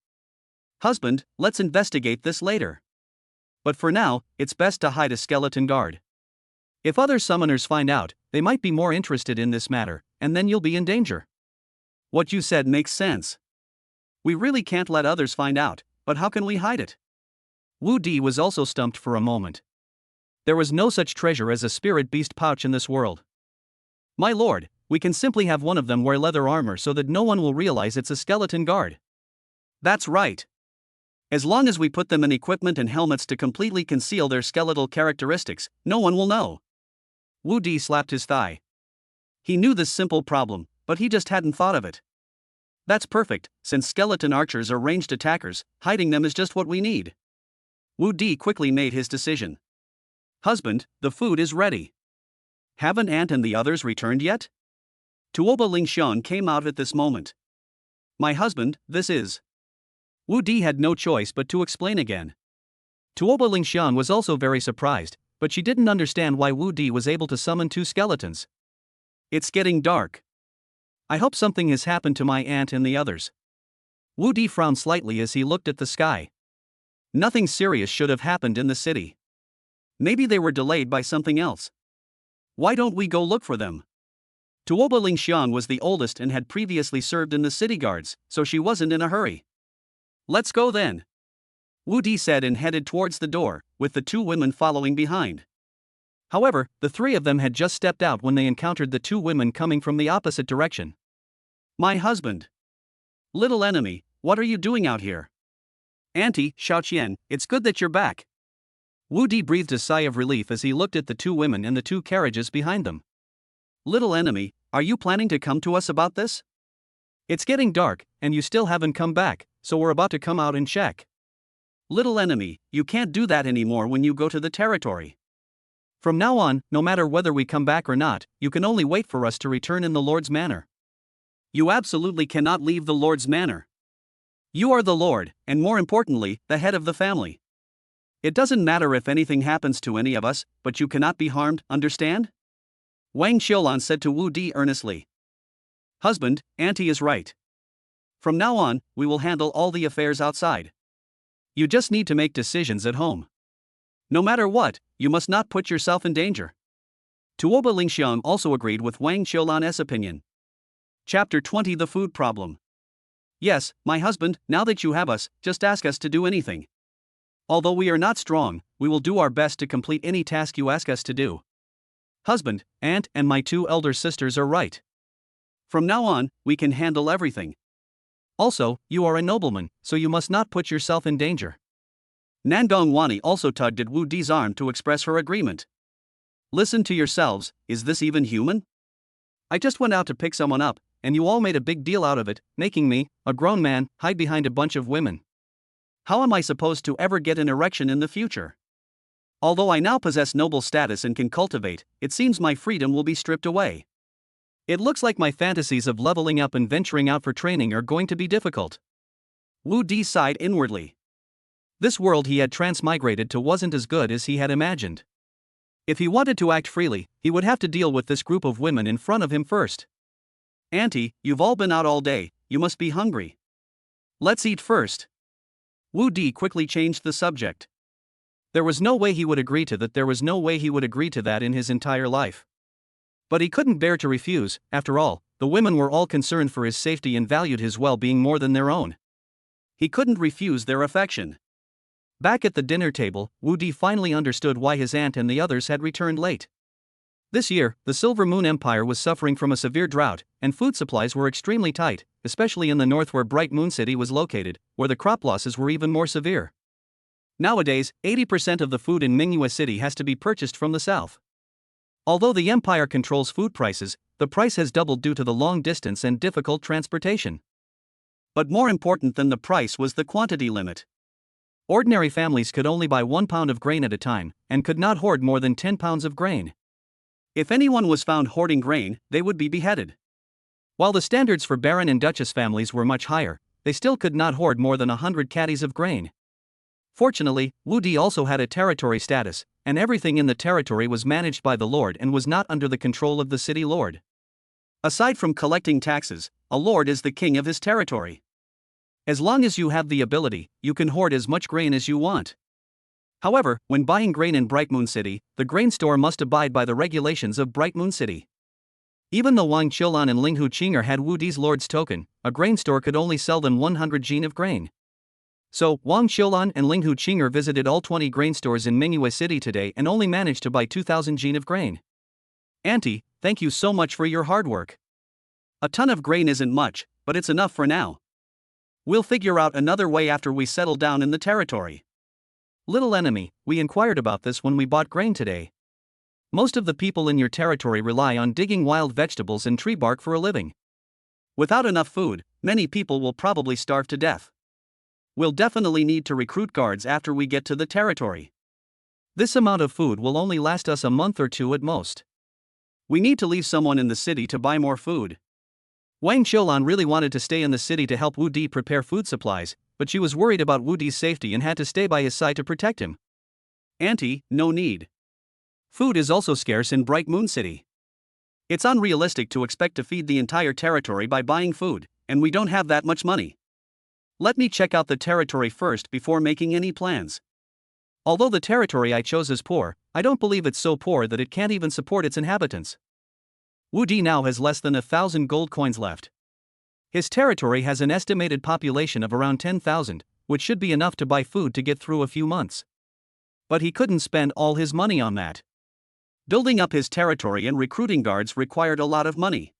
Husband, let's investigate this later. But for now, it's best to hide a skeleton guard. If other summoners find out, they might be more interested in this matter, and then you'll be in danger. What you said makes sense. We really can't let others find out, but how can we hide it? Wu Di was also stumped for a moment. There was no such treasure as a spirit beast pouch in this world. My lord, we can simply have one of them wear leather armor so that no one will realize it's a skeleton guard. That's right. As long as we put them in equipment and helmets to completely conceal their skeletal characteristics, no one will know. Wu Di slapped his thigh. He knew this simple problem, but he just hadn't thought of it. That's perfect, since skeleton archers are ranged attackers, hiding them is just what we need. Wu Di quickly made his decision. Husband, the food is ready. Haven't Aunt and the others returned yet? Tuoba Lingxian came out at this moment. My husband, this is. Wu Di had no choice but to explain again. Tuoba Lingxian was also very surprised, but she didn't understand why Wu Di was able to summon two skeletons. It's getting dark. I hope something has happened to my aunt and the others. Wu Di frowned slightly as he looked at the sky. Nothing serious should have happened in the city. Maybe they were delayed by something else. Why don't we go look for them? Tuoba Lingxian was the oldest and had previously served in the city guards, so she wasn't in a hurry. Let's go then. Wu Di said and headed towards the door, with the two women following behind. However, the three of them had just stepped out when they encountered the two women coming from the opposite direction. My husband. Little enemy, what are you doing out here? Auntie, Xiaoqian, it's good that you're back. Wu Di breathed a sigh of relief as he looked at the two women and the two carriages behind them. Little enemy, are you planning to come to us about this? It's getting dark, and you still haven't come back, so we're about to come out and check. Little enemy, you can't do that anymore when you go to the territory. From now on, no matter whether we come back or not, you can only wait for us to return in the Lord's manor. You absolutely cannot leave the Lord's manor. You are the Lord, and more importantly, the head of the family. It doesn't matter if anything happens to any of us, but you cannot be harmed, understand? Wang Xiulan said to Wu Di earnestly. Husband, Auntie is right. From now on, we will handle all the affairs outside. You just need to make decisions at home. No matter what, you must not put yourself in danger. Tuoba Lingxiang also agreed with Wang Xiulan's opinion. Chapter 20 The Food Problem. Yes, my husband, now that you have us, just ask us to do anything. Although we are not strong, we will do our best to complete any task you ask us to do. Husband, aunt, and my two elder sisters are right. From now on, we can handle everything. Also, you are a nobleman, so you must not put yourself in danger. Nangongwani also tugged at Wu Di's arm to express her agreement. Listen to yourselves, is this even human? I just went out to pick someone up, and you all made a big deal out of it, making me, a grown man, hide behind a bunch of women. How am I supposed to ever get an erection in the future? Although I now possess noble status and can cultivate, it seems my freedom will be stripped away. It looks like my fantasies of leveling up and venturing out for training are going to be difficult. Wu Di sighed inwardly. This world he had transmigrated to wasn't as good as he had imagined. If he wanted to act freely, he would have to deal with this group of women in front of him first. Auntie, you've all been out all day, you must be hungry. Let's eat first. Wu Di quickly changed the subject. There was no way he would agree to that, there was no way he would agree to that in his entire life. But he couldn't bear to refuse. After all, the women were all concerned for his safety and valued his well-being more than their own. He couldn't refuse their affection. Back at the dinner table, Wu Di finally understood why his aunt and the others had returned late. This year, the Silver Moon Empire was suffering from a severe drought, and food supplies were extremely tight, especially in the north where Bright Moon City was located, where the crop losses were even more severe. Nowadays, 80% of the food in Mingyue City has to be purchased from the south. Although the empire controls food prices, the price has doubled due to the long distance and difficult transportation. But more important than the price was the quantity limit. Ordinary families could only buy 1 pound of grain at a time, and could not hoard more than 10 pounds of grain. If anyone was found hoarding grain, they would be beheaded. While the standards for Baron and Duchess families were much higher, they still could not hoard more than 100 caddies of grain. Fortunately, Wu Di also had a territory status, and everything in the territory was managed by the lord and was not under the control of the city lord. Aside from collecting taxes, a lord is the king of his territory. As long as you have the ability, you can hoard as much grain as you want. However, when buying grain in Bright Moon City, the grain store must abide by the regulations of Bright Moon City. Even though Wang Qiulan and Ling Huqinger had Wu Di's lord's token, a grain store could only sell them 100 jin of grain. So, Wang Qiulan and Ling Huqinger visited all 20 grain stores in Mingyue City today and only managed to buy 2,000 jin of grain. Auntie, thank you so much for your hard work. A ton of grain isn't much, but it's enough for now. We'll figure out another way after we settle down in the territory. Little enemy, we inquired about this when we bought grain today. Most of the people in your territory rely on digging wild vegetables and tree bark for a living. Without enough food, many people will probably starve to death. We'll definitely need to recruit guards after we get to the territory. This amount of food will only last us a month or two at most. We need to leave someone in the city to buy more food. Wang Qiulan really wanted to stay in the city to help Wu Di prepare food supplies, but she was worried about Wu Di's safety and had to stay by his side to protect him. Auntie, no need. Food is also scarce in Bright Moon City. It's unrealistic to expect to feed the entire territory by buying food, and we don't have that much money. Let me check out the territory first before making any plans. Although the territory I chose is poor, I don't believe it's so poor that it can't even support its inhabitants. Wu Di now has less than 1,000 gold coins left. His territory has an estimated population of around 10,000, which should be enough to buy food to get through a few months. But he couldn't spend all his money on that. Building up his territory and recruiting guards required a lot of money.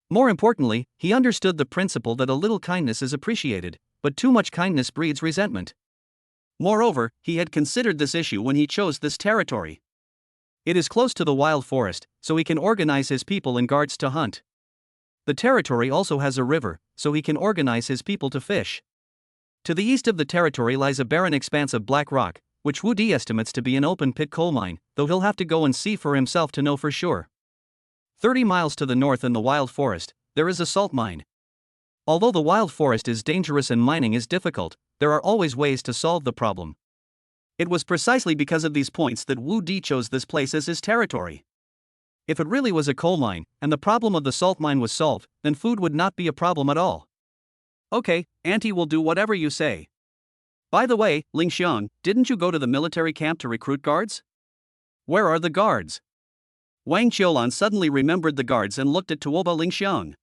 More importantly, he understood the principle that a little kindness is appreciated, but too much kindness breeds resentment. Moreover, he had considered this issue when he chose this territory. It is close to the wild forest, so he can organize his people and guards to hunt. The territory also has a river, so he can organize his people to fish. To the east of the territory lies a barren expanse of black rock, which Wu Di estimates to be an open-pit coal mine, though he'll have to go and see for himself to know for sure. 30 miles to the north in the wild forest, there is a salt mine. Although the wild forest is dangerous and mining is difficult, there are always ways to solve the problem. It was precisely because of these points that Wu Di chose this place as his territory. If it really was a coal mine, and the problem of the salt mine was solved, then food would not be a problem at all. Okay, Auntie will do whatever you say. By the way, Ling Xiang, didn't you go to the military camp to recruit guards? Where are the guards? Wang Qiulan suddenly remembered the guards and looked at Tuoba Ling Xiang.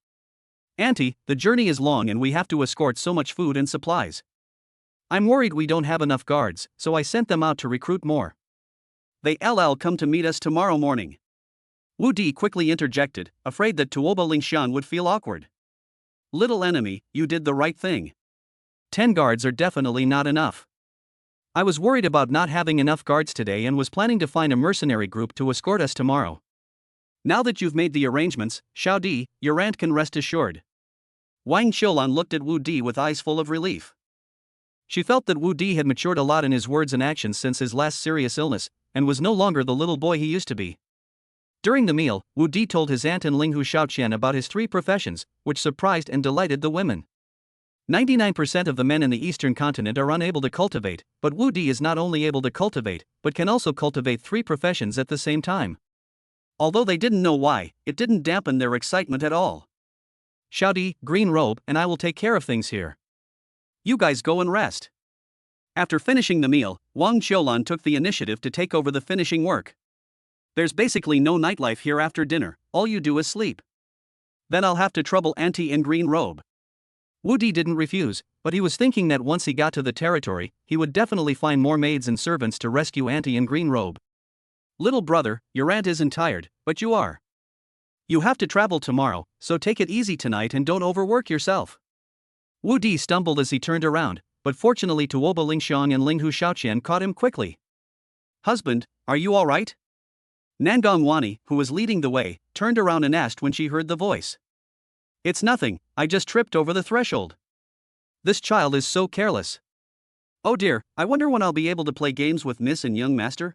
Auntie, the journey is long and we have to escort so much food and supplies. I'm worried we don't have enough guards, so I sent them out to recruit more. They'll come to meet us tomorrow morning. Wu Di quickly interjected, afraid that Tuoba Ling Xiang would feel awkward. Little enemy, you did the right thing. 10 guards are definitely not enough. I was worried about not having enough guards today and was planning to find a mercenary group to escort us tomorrow. Now that you've made the arrangements, Xiao Di, your aunt can rest assured. Wang Qiulan looked at Wu Di with eyes full of relief. She felt that Wu Di had matured a lot in his words and actions since his last serious illness, and was no longer the little boy he used to be. During the meal, Wu Di told his aunt and Ling Hu Shaoqian about his 3 professions, which surprised and delighted the women. 99% of the men in the eastern continent are unable to cultivate, but Wu Di is not only able to cultivate, but can also cultivate 3 professions at the same time. Although they didn't know why, it didn't dampen their excitement at all. Shouty, green robe, and I will take care of things here. You guys go and rest. After finishing the meal, Wang Qiulan took the initiative to take over the finishing work. There's basically no nightlife here after dinner, all you do is sleep. Then I'll have to trouble Auntie in green robe. Wu Di didn't refuse, but he was thinking that once he got to the territory, he would definitely find more maids and servants to rescue Auntie in green robe. Little brother, your aunt isn't tired, but you are. You have to travel tomorrow, so take it easy tonight and don't overwork yourself. Wu Di stumbled as he turned around, but fortunately Tuoba Lingxiang and Linghu Shaoqian caught him quickly. Husband, are you alright? Nangong Wani, who was leading the way, turned around and asked when she heard the voice. It's nothing, I just tripped over the threshold. This child is so careless. Oh dear, I wonder when I'll be able to play games with Miss and young master?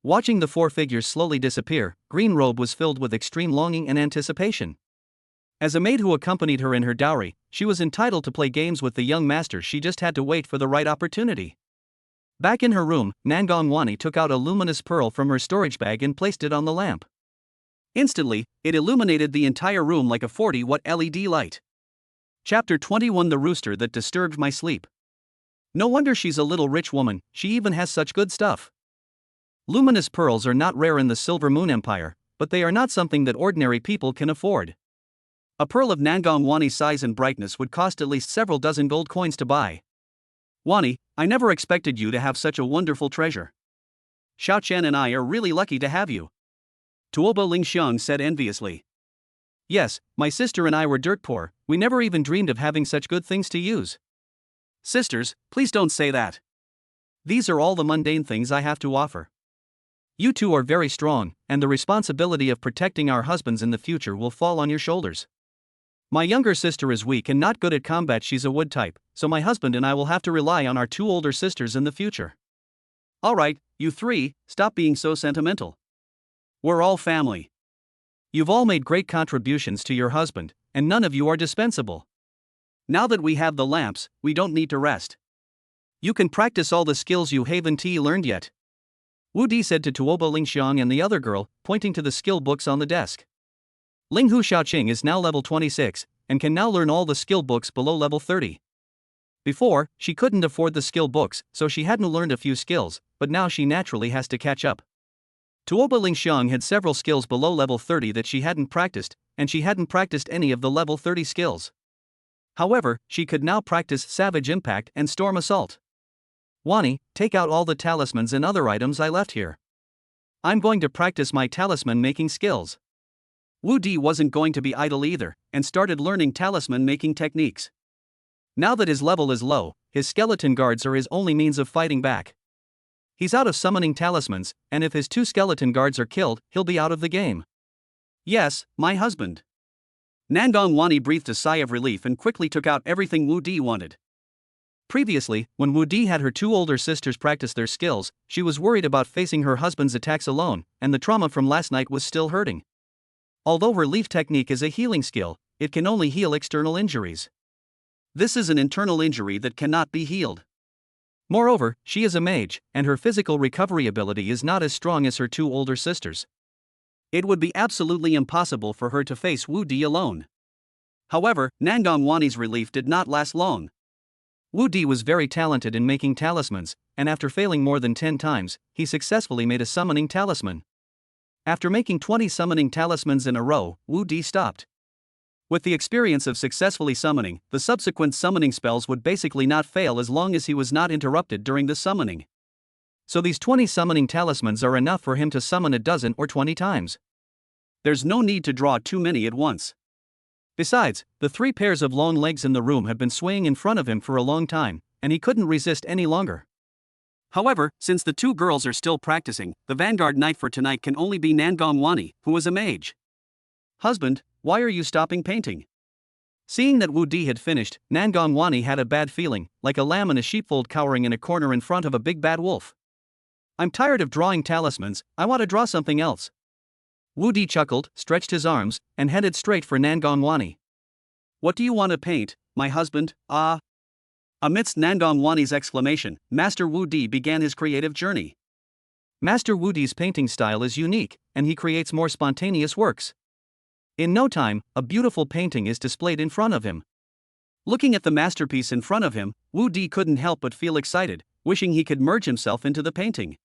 Watching the 4 figures slowly disappear, Green Robe was filled with extreme longing and anticipation. As a maid who accompanied her in her dowry, she was entitled to play games with the young master, she just had to wait for the right opportunity. Back in her room, Nangong Wani took out a luminous pearl from her storage bag and placed it on the lamp. Instantly, it illuminated the entire room like a 40-watt LED light. Chapter 21: The Rooster That Disturbed My Sleep. No wonder she's a little rich woman, she even has such good stuff. Luminous pearls are not rare in the Silver Moon Empire, but they are not something that ordinary people can afford. A pearl of Nangong Wani's size and brightness would cost at least several dozen gold coins to buy. Wani, I never expected you to have such a wonderful treasure. Xiaoqian and I are really lucky to have you. Tuoba Lingxiang said enviously. Yes, my sister and I were dirt poor, we never even dreamed of having such good things to use. Sisters, please don't say that. These are all the mundane things I have to offer. You two are very strong, and the responsibility of protecting our husbands in the future will fall on your shoulders. My younger sister is weak and not good at combat, she's a wood type, so my husband and I will have to rely on our 2 older sisters in the future. Alright, you 3, stop being so sentimental. We're all family. You've all made great contributions to your husband, and none of you are dispensable. Now that we have the lamps, we don't need to rest. You can practice all the skills you haven't learned yet. Wu Di said to Tuoba Lingxiang and the other girl, pointing to the skill books on the desk. Linghu Shaoqing is now level 26, and can now learn all the skill books below level 30. Before, she couldn't afford the skill books, so she hadn't learned a few skills, but now she naturally has to catch up. Tuoba Lingxiang had several skills below level 30 that she hadn't practiced, and she hadn't practiced any of the level 30 skills. However, she could now practice Savage Impact and Storm Assault. Wani, take out all the talismans and other items I left here. I'm going to practice my talisman making skills. Wu Di wasn't going to be idle either, and started learning talisman making techniques. Now that his level is low, his skeleton guards are his only means of fighting back. He's out of summoning talismans, and if his 2 skeleton guards are killed, he'll be out of the game. Yes, my husband. Nangong Wani breathed a sigh of relief and quickly took out everything Wu Di wanted. Previously, when Wu Di had her 2 older sisters practice their skills, she was worried about facing her husband's attacks alone, and the trauma from last night was still hurting. Although relief technique is a healing skill, it can only heal external injuries. This is an internal injury that cannot be healed. Moreover, she is a mage, and her physical recovery ability is not as strong as her 2 older sisters. It would be absolutely impossible for her to face Wu Di alone. However, Nangong Wani's relief did not last long. Wu Di was very talented in making talismans, and after failing more than 10 times, he successfully made a summoning talisman. After making 20 summoning talismans in a row, Wu Di stopped. With the experience of successfully summoning, the subsequent summoning spells would basically not fail as long as he was not interrupted during the summoning. So these 20 summoning talismans are enough for him to summon a dozen or 20 times. There's no need to draw too many at once. Besides, the 3 pairs of long legs in the room have been swaying in front of him for a long time, and he couldn't resist any longer. However, since the 2 girls are still practicing, the Vanguard Knight for tonight can only be Nangong Wani, who is a mage. Husband, why are you stopping painting? Seeing that Wu Di had finished, Nangong Wani had a bad feeling, like a lamb in a sheepfold cowering in a corner in front of a big bad wolf. I'm tired of drawing talismans, I want to draw something else. Wu Di chuckled, stretched his arms, and headed straight for Nangong Wani. What do you want to paint, my husband, ah. Amidst Nandong Wani's exclamation, Master Wu Di began his creative journey. Master Wu Di's painting style is unique, and he creates more spontaneous works. In no time, a beautiful painting is displayed in front of him. Looking at the masterpiece in front of him, Wu Di couldn't help but feel excited, wishing he could merge himself into the painting.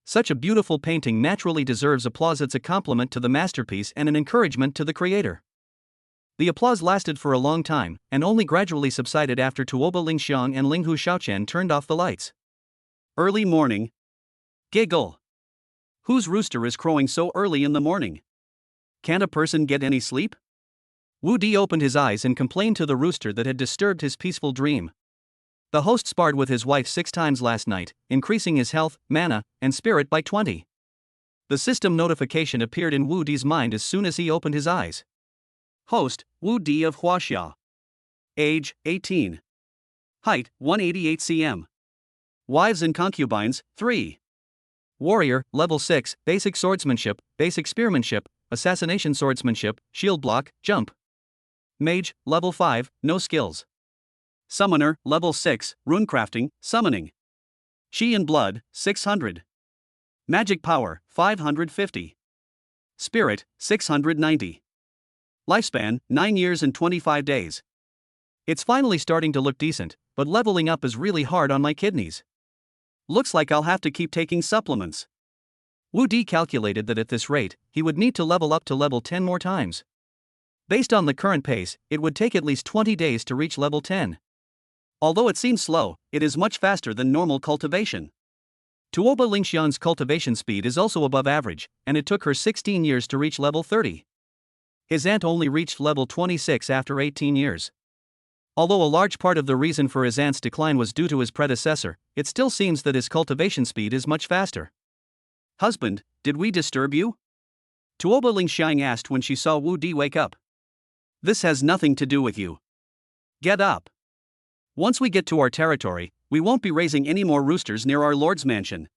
Such a beautiful painting naturally deserves applause. It's a compliment to the masterpiece and an encouragement to the creator. The applause lasted for a long time, and only gradually subsided after Tuoba Lingxiang and Linghu Shaoqian turned off the lights. Early morning. Giggle. Whose rooster is crowing so early in the morning? Can't a person get any sleep? Wu Di opened his eyes and complained to the rooster that had disturbed his peaceful dream. The host sparred with his wife 6 times last night, increasing his health, mana, and spirit by 20. The system notification appeared in Wu Di's mind as soon as he opened his eyes. Host, Wu Di of Huaxia. Age, 18. Height, 188 cm. Wives and concubines, 3. Warrior, level 6, basic swordsmanship, basic spearmanship, assassination swordsmanship, shield block, jump. Mage, level 5, no skills. Summoner, level 6, runecrafting, summoning. Chi and blood, 600. Magic power, 550. Spirit, 690. Lifespan, 9 years and 25 days. It's finally starting to look decent, but leveling up is really hard on my kidneys. Looks like I'll have to keep taking supplements. Wu Di calculated that at this rate, he would need to level up to level 10 more times. Based on the current pace, it would take at least 20 days to reach level 10. Although it seems slow, it is much faster than normal cultivation. Tuoba Lingxian's cultivation speed is also above average, and it took her 16 years to reach level 30. His aunt only reached level 26 after 18 years. Although a large part of the reason for his aunt's decline was due to his predecessor, it still seems that his cultivation speed is much faster. Husband, did we disturb you? Tuoba Lingxiang asked when she saw Wu Di wake up. This has nothing to do with you. Get up. Once we get to our territory, we won't be raising any more roosters near our lord's mansion.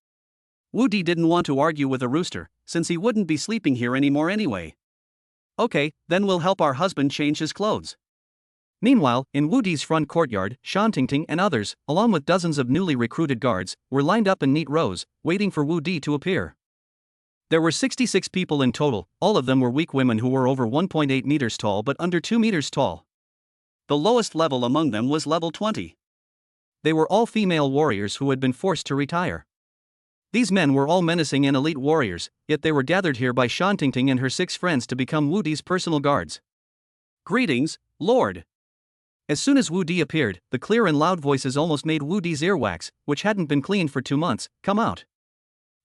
Wu Di didn't want to argue with a rooster, since he wouldn't be sleeping here anymore anyway. Okay, then we'll help our husband change his clothes. Meanwhile, in Wu Di's front courtyard, Shan Tingting and others, along with dozens of newly recruited guards, were lined up in neat rows, waiting for Wu Di to appear. There were 66 people in total, all of them were weak women who were over 1.8 meters tall but under 2 meters tall. The lowest level among them was level 20. They were all female warriors who had been forced to retire. These men were all menacing and elite warriors, yet they were gathered here by Shan Tingting and her 6 friends to become Wu Di's personal guards. Greetings, Lord. As soon as Wu Di appeared, the clear and loud voices almost made Wu Di's earwax, which hadn't been cleaned for 2 months, come out.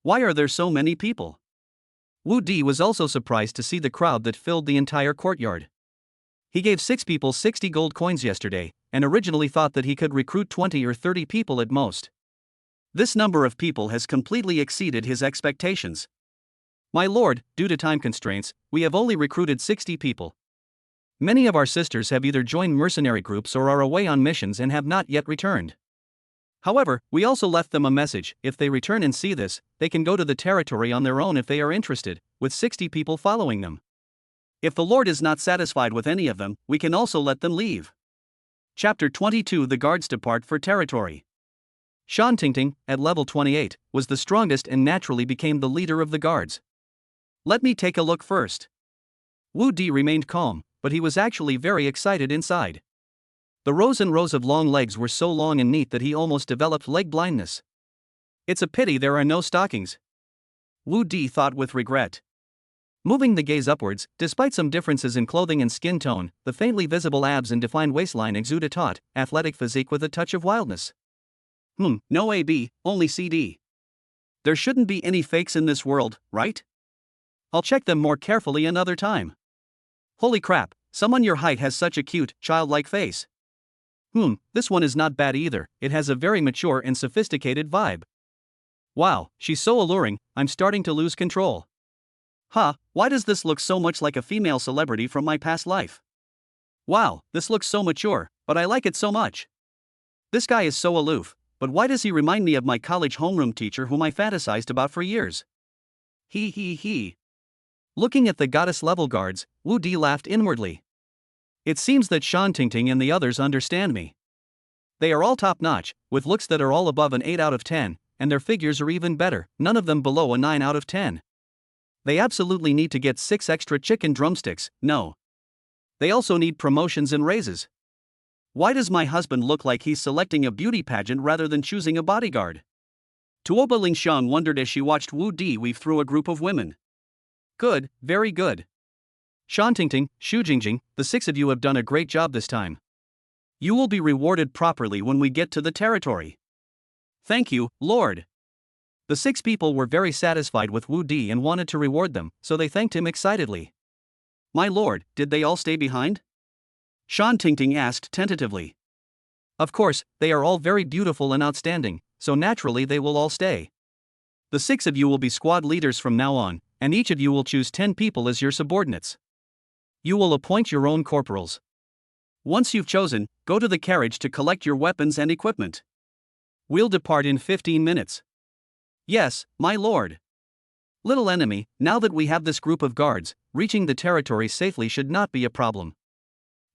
Why are there so many people? Wu Di was also surprised to see the crowd that filled the entire courtyard. He gave 6 people 60 gold coins yesterday, and originally thought that he could recruit 20 or 30 people at most. This number of people has completely exceeded his expectations. My lord, due to time constraints, we have only recruited 60 people. Many of our sisters have either joined mercenary groups or are away on missions and have not yet returned. However, we also left them a message: if they return and see this, they can go to the territory on their own if they are interested, with 60 people following them. If the Lord is not satisfied with any of them, we can also let them leave. Chapter 22. The guards depart for territory. Shan Tingting, at level 28, was the strongest and naturally became the leader of the guards. Let me take a look first. Wu Di remained calm, but he was actually very excited inside. The rows and rows of long legs were so long and neat that he almost developed leg blindness. It's a pity there are no stockings. Wu Di thought with regret. Moving the gaze upwards, despite some differences in clothing and skin tone, the faintly visible abs and defined waistline exude a taut, athletic physique with a touch of wildness. No AB, only CD. There shouldn't be any fakes in this world, right? I'll check them more carefully another time. Holy crap, someone your height has such a cute, childlike face. This one is not bad either, it has a very mature and sophisticated vibe. Wow, she's so alluring, I'm starting to lose control. Why does this look so much like a female celebrity from my past life? Wow, this looks so mature, but I like it so much. This guy is so aloof, but why does he remind me of my college homeroom teacher whom I fantasized about for years? He. Looking at the goddess level guards, Wu Di laughed inwardly. It seems that Shan Tingting and the others understand me. They are all top-notch, with looks that are all above an 8 out of 10, and their figures are even better, none of them below a 9 out of 10. They absolutely need to get 6 extra chicken drumsticks, no. They also need promotions and raises. Why does my husband look like he's selecting a beauty pageant rather than choosing a bodyguard? Tuoba Lingxiang wondered as she watched Wu Di weave through a group of women. Good, very good. Shan Tingting, Xu Jingjing, the 6 of you have done a great job this time. You will be rewarded properly when we get to the territory. Thank you, Lord. The 6 people were very satisfied with Wu Di and wanted to reward them, so they thanked him excitedly. My lord, did they all stay behind? Shan Tingting asked tentatively. Of course, they are all very beautiful and outstanding, so naturally they will all stay. The 6 of you will be squad leaders from now on, and each of you will choose 10 people as your subordinates. You will appoint your own corporals. Once you've chosen, go to the carriage to collect your weapons and equipment. We'll depart in 15 minutes. Yes, my lord. Little enemy, now that we have this group of guards, reaching the territory safely should not be a problem.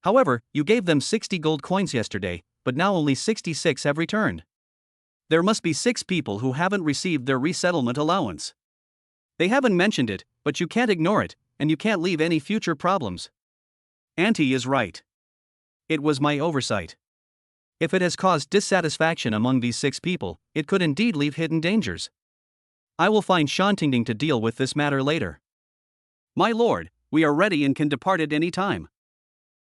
However, you gave them 60 gold coins yesterday, but now only 66 have returned. There must be 6 people who haven't received their resettlement allowance. They haven't mentioned it, but you can't ignore it, and you can't leave any future problems. Auntie is right. It was my oversight. If it has caused dissatisfaction among these 6 people, it could indeed leave hidden dangers. I will find Shan Tingting to deal with this matter later. My lord, we are ready and can depart at any time.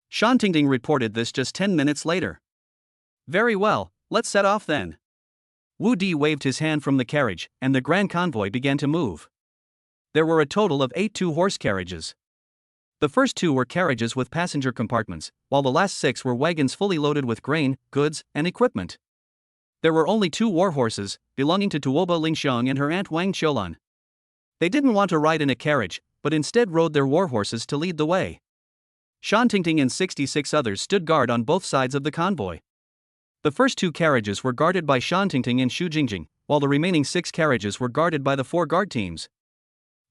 Shan Tingting reported this just 10 minutes later. Very well, let's set off then. Wu Di waved his hand from the carriage, and the grand convoy began to move. There were a total of 8 2-horse carriages. The first 2 were carriages with passenger compartments, while the last 6 were wagons fully loaded with grain, goods, and equipment. There were only 2 war horses, belonging to Tuoba Lingxiang and her aunt Wang Qiulan. They didn't want to ride in a carriage, but instead rode their war horses to lead the way. Shan Tingting and 66 others stood guard on both sides of the convoy. The first 2 carriages were guarded by Shan Tingting and Xu Jingjing, while the remaining 6 carriages were guarded by the 4 guard teams.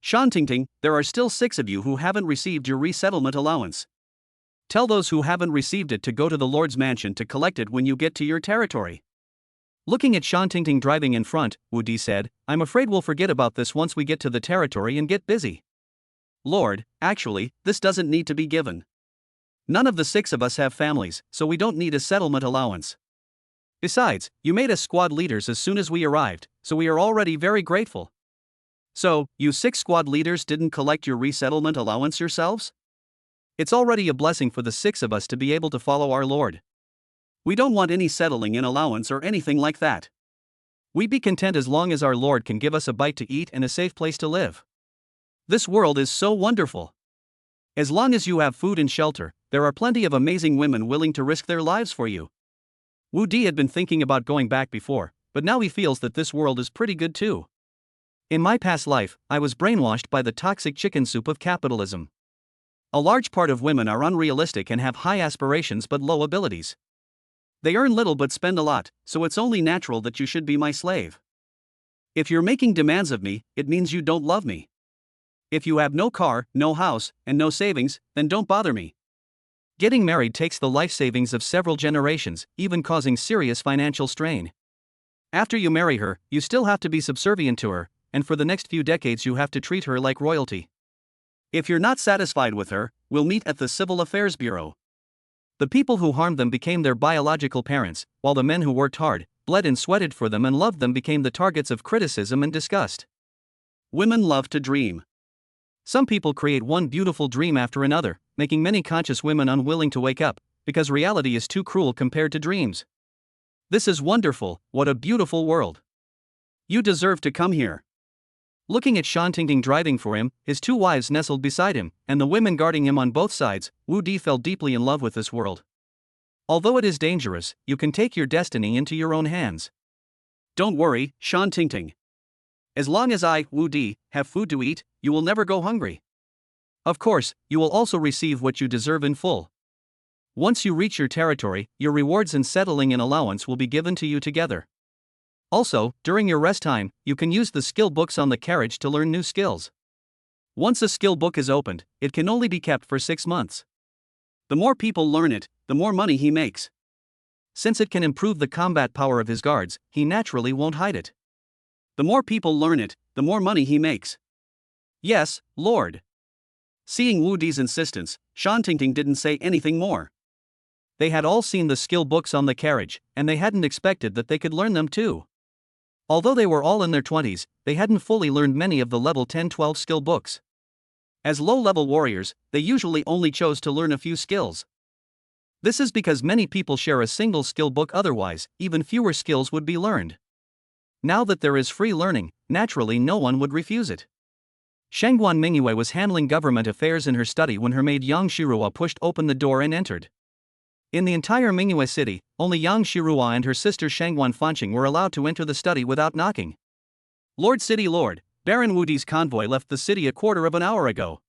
Shan Tingting, there are still 6 of you who haven't received your resettlement allowance. Tell those who haven't received it to go to the Lord's mansion to collect it when you get to your territory. Looking at Shan Tingting driving in front, Wu Di said, I'm afraid we'll forget about this once we get to the territory and get busy. Lord, actually, this doesn't need to be given. None of the 6 of us have families, so we don't need a settlement allowance. Besides, you made us squad leaders as soon as we arrived, so we are already very grateful. So, you 6 squad leaders didn't collect your resettlement allowance yourselves? It's already a blessing for the 6 of us to be able to follow our Lord. We don't want any settling in allowance or anything like that. We be content as long as our Lord can give us a bite to eat and a safe place to live. This world is so wonderful. As long as you have food and shelter, there are plenty of amazing women willing to risk their lives for you. Wu Di had been thinking about going back before, but now he feels that this world is pretty good too. In my past life, I was brainwashed by the toxic chicken soup of capitalism. A large part of women are unrealistic and have high aspirations but low abilities. They earn little but spend a lot, so it's only natural that you should be my slave. If you're making demands of me, it means you don't love me. If you have no car, no house, and no savings, then don't bother me. Getting married takes the life savings of several generations, even causing serious financial strain. After you marry her, you still have to be subservient to her, and for the next few decades you have to treat her like royalty. If you're not satisfied with her, we'll meet at the Civil Affairs Bureau. The people who harmed them became their biological parents, while the men who worked hard, bled and sweated for them and loved them became the targets of criticism and disgust. Women love to dream. Some people create one beautiful dream after another, making many conscious women unwilling to wake up, because reality is too cruel compared to dreams. This is wonderful, what a beautiful world. You deserve to come here. Looking at Shan Tingting driving for him, his 2 wives nestled beside him, and the women guarding him on both sides, Wu Di fell deeply in love with this world. Although it is dangerous, you can take your destiny into your own hands. Don't worry, Shan Tingting. As long as I, Wu Di, have food to eat, you will never go hungry. Of course, you will also receive what you deserve in full. Once you reach your territory, your rewards and settling and allowance will be given to you together. Also, during your rest time, you can use the skill books on the carriage to learn new skills. Once a skill book is opened, it can only be kept for 6 months. The more people learn it, the more money he makes. Since it can improve the combat power of his guards, he naturally won't hide it. The more people learn it, the more money he makes. Yes, Lord. Seeing Wu Di's insistence, Shan Tingting didn't say anything more. They had all seen the skill books on the carriage, and they hadn't expected that they could learn them too. Although they were all in their 20s, they hadn't fully learned many of the level 10-12 skill books. As low-level warriors, they usually only chose to learn a few skills. This is because many people share a single skill book, otherwise, even fewer skills would be learned. Now that there is free learning, naturally no one would refuse it. Shangguan Mingyue was handling government affairs in her study when her maid Yang Shirua pushed open the door and entered. In the entire Mingyue city, only Yang Shirua and her sister Shangguan Fanqing were allowed to enter the study without knocking. Lord City Lord, Baron Wu Di's convoy left the city a quarter of an hour ago.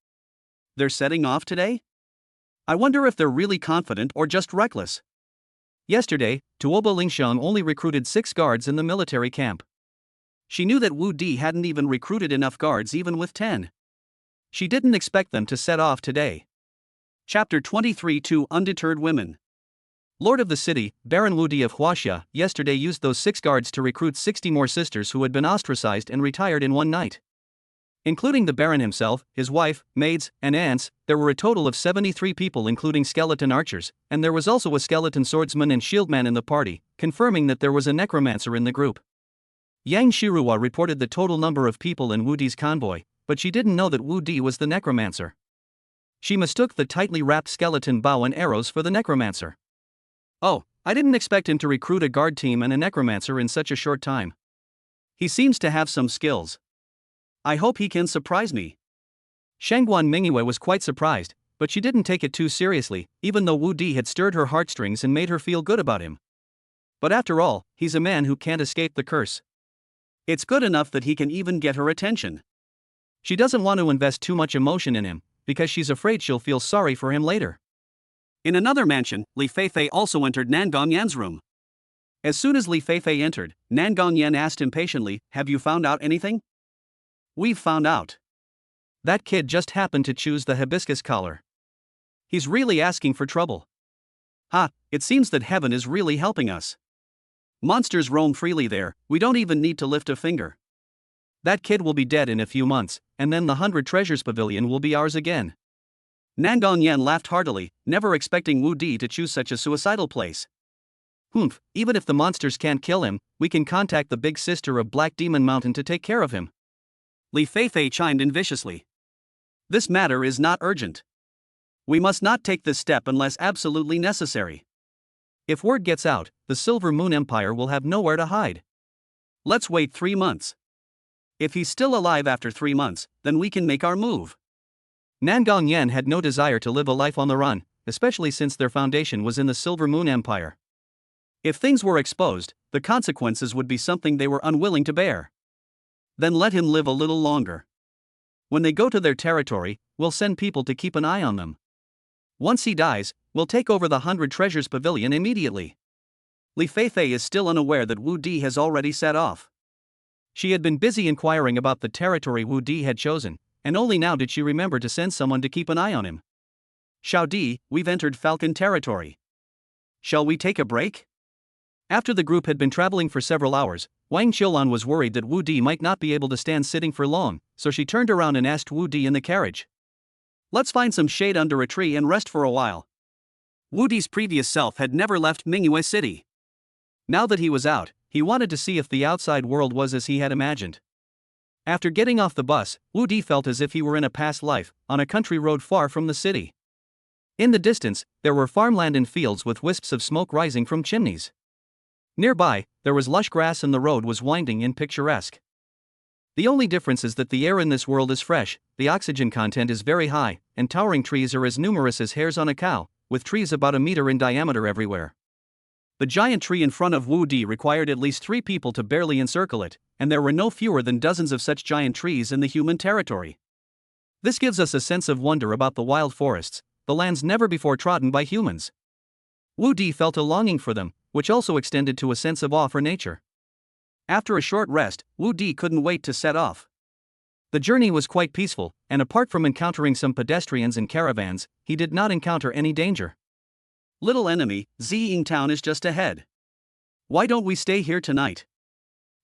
They're setting off today? I wonder if they're really confident or just reckless. Yesterday, Tuoba Lingxiang only recruited 6 guards in the military camp. She knew that Wu Di hadn't even recruited enough guards even with 10. She didn't expect them to set off today. Chapter 23 to Undeterred Women. Lord of the city, Baron Wu Di of Huaxia, yesterday used those 6 guards to recruit 60 more sisters who had been ostracized and retired in one night. Including the Baron himself, his wife, maids, and aunts, there were a total of 73 people including skeleton archers, and there was also a skeleton swordsman and shieldman in the party, confirming that there was a necromancer in the group. Yang Shirua reported the total number of people in Wu Di's convoy, but she didn't know that Wu Di was the necromancer. She mistook the tightly wrapped skeleton bow and arrows for the necromancer. Oh, I didn't expect him to recruit a guard team and a necromancer in such a short time. He seems to have some skills. I hope he can surprise me. Shangguan Mingyue was quite surprised, but she didn't take it too seriously, even though Wu Di had stirred her heartstrings and made her feel good about him. But after all, he's a man who can't escape the curse. It's good enough that he can even get her attention. She doesn't want to invest too much emotion in him, because she's afraid she'll feel sorry for him later. In another mansion, Li Feifei also entered Nan Gongyan's room. As soon as Li Feifei entered, Nan Gongyan asked impatiently, "Have you found out anything?" "We've found out. That kid just happened to choose the hibiscus collar. He's really asking for trouble. Ha, it seems that heaven is really helping us. Monsters roam freely there, we don't even need to lift a finger. That kid will be dead in a few months, and then the 100 Treasures Pavilion will be ours again." Nan Gongyan laughed heartily, never expecting Wu Di to choose such a suicidal place. "Humph, even if the monsters can't kill him, we can contact the big sister of Black Demon Mountain to take care of him." Li Feifei chimed in viciously. "This matter is not urgent. We must not take this step unless absolutely necessary. If word gets out, the Silver Moon Empire will have nowhere to hide. Let's wait 3 months. If he's still alive after 3 months, then we can make our move." Nan Gongyan had no desire to live a life on the run, especially since their foundation was in the Silver Moon Empire. If things were exposed, the consequences would be something they were unwilling to bear. Then let him live a little longer. When they go to their territory, we'll send people to keep an eye on them. Once he dies, we'll take over the 100 Treasures Pavilion immediately. Li Feifei is still unaware that Wu Di has already set off. She had been busy inquiring about the territory Wu Di had chosen, and only now did she remember to send someone to keep an eye on him. "Xiao Di, we've entered Falcon territory. Shall we take a break?" After the group had been traveling for several hours, Wang Qiulan was worried that Wu Di might not be able to stand sitting for long, so she turned around and asked Wu Di in the carriage, "Let's find some shade under a tree and rest for a while." Wu Di's previous self had never left Mingyue City. Now that he was out, he wanted to see if the outside world was as he had imagined. After getting off the bus, Wu Di felt as if he were in a past life, on a country road far from the city. In the distance, there were farmland and fields with wisps of smoke rising from chimneys. Nearby, there was lush grass and the road was winding and picturesque. The only difference is that the air in this world is fresh, the oxygen content is very high, and towering trees are as numerous as hairs on a cow, with trees about a meter in diameter everywhere. The giant tree in front of Wu Di required at least 3 people to barely encircle it, and there were no fewer than dozens of such giant trees in the human territory. This gives us a sense of wonder about the wild forests, the lands never before trodden by humans. Wu Di felt a longing for them, which also extended to a sense of awe for nature. After a short rest, Wu Di couldn't wait to set off. The journey was quite peaceful, and apart from encountering some pedestrians and caravans, he did not encounter any danger. Little enemy, Ziying town is just ahead. Why don't we stay here tonight?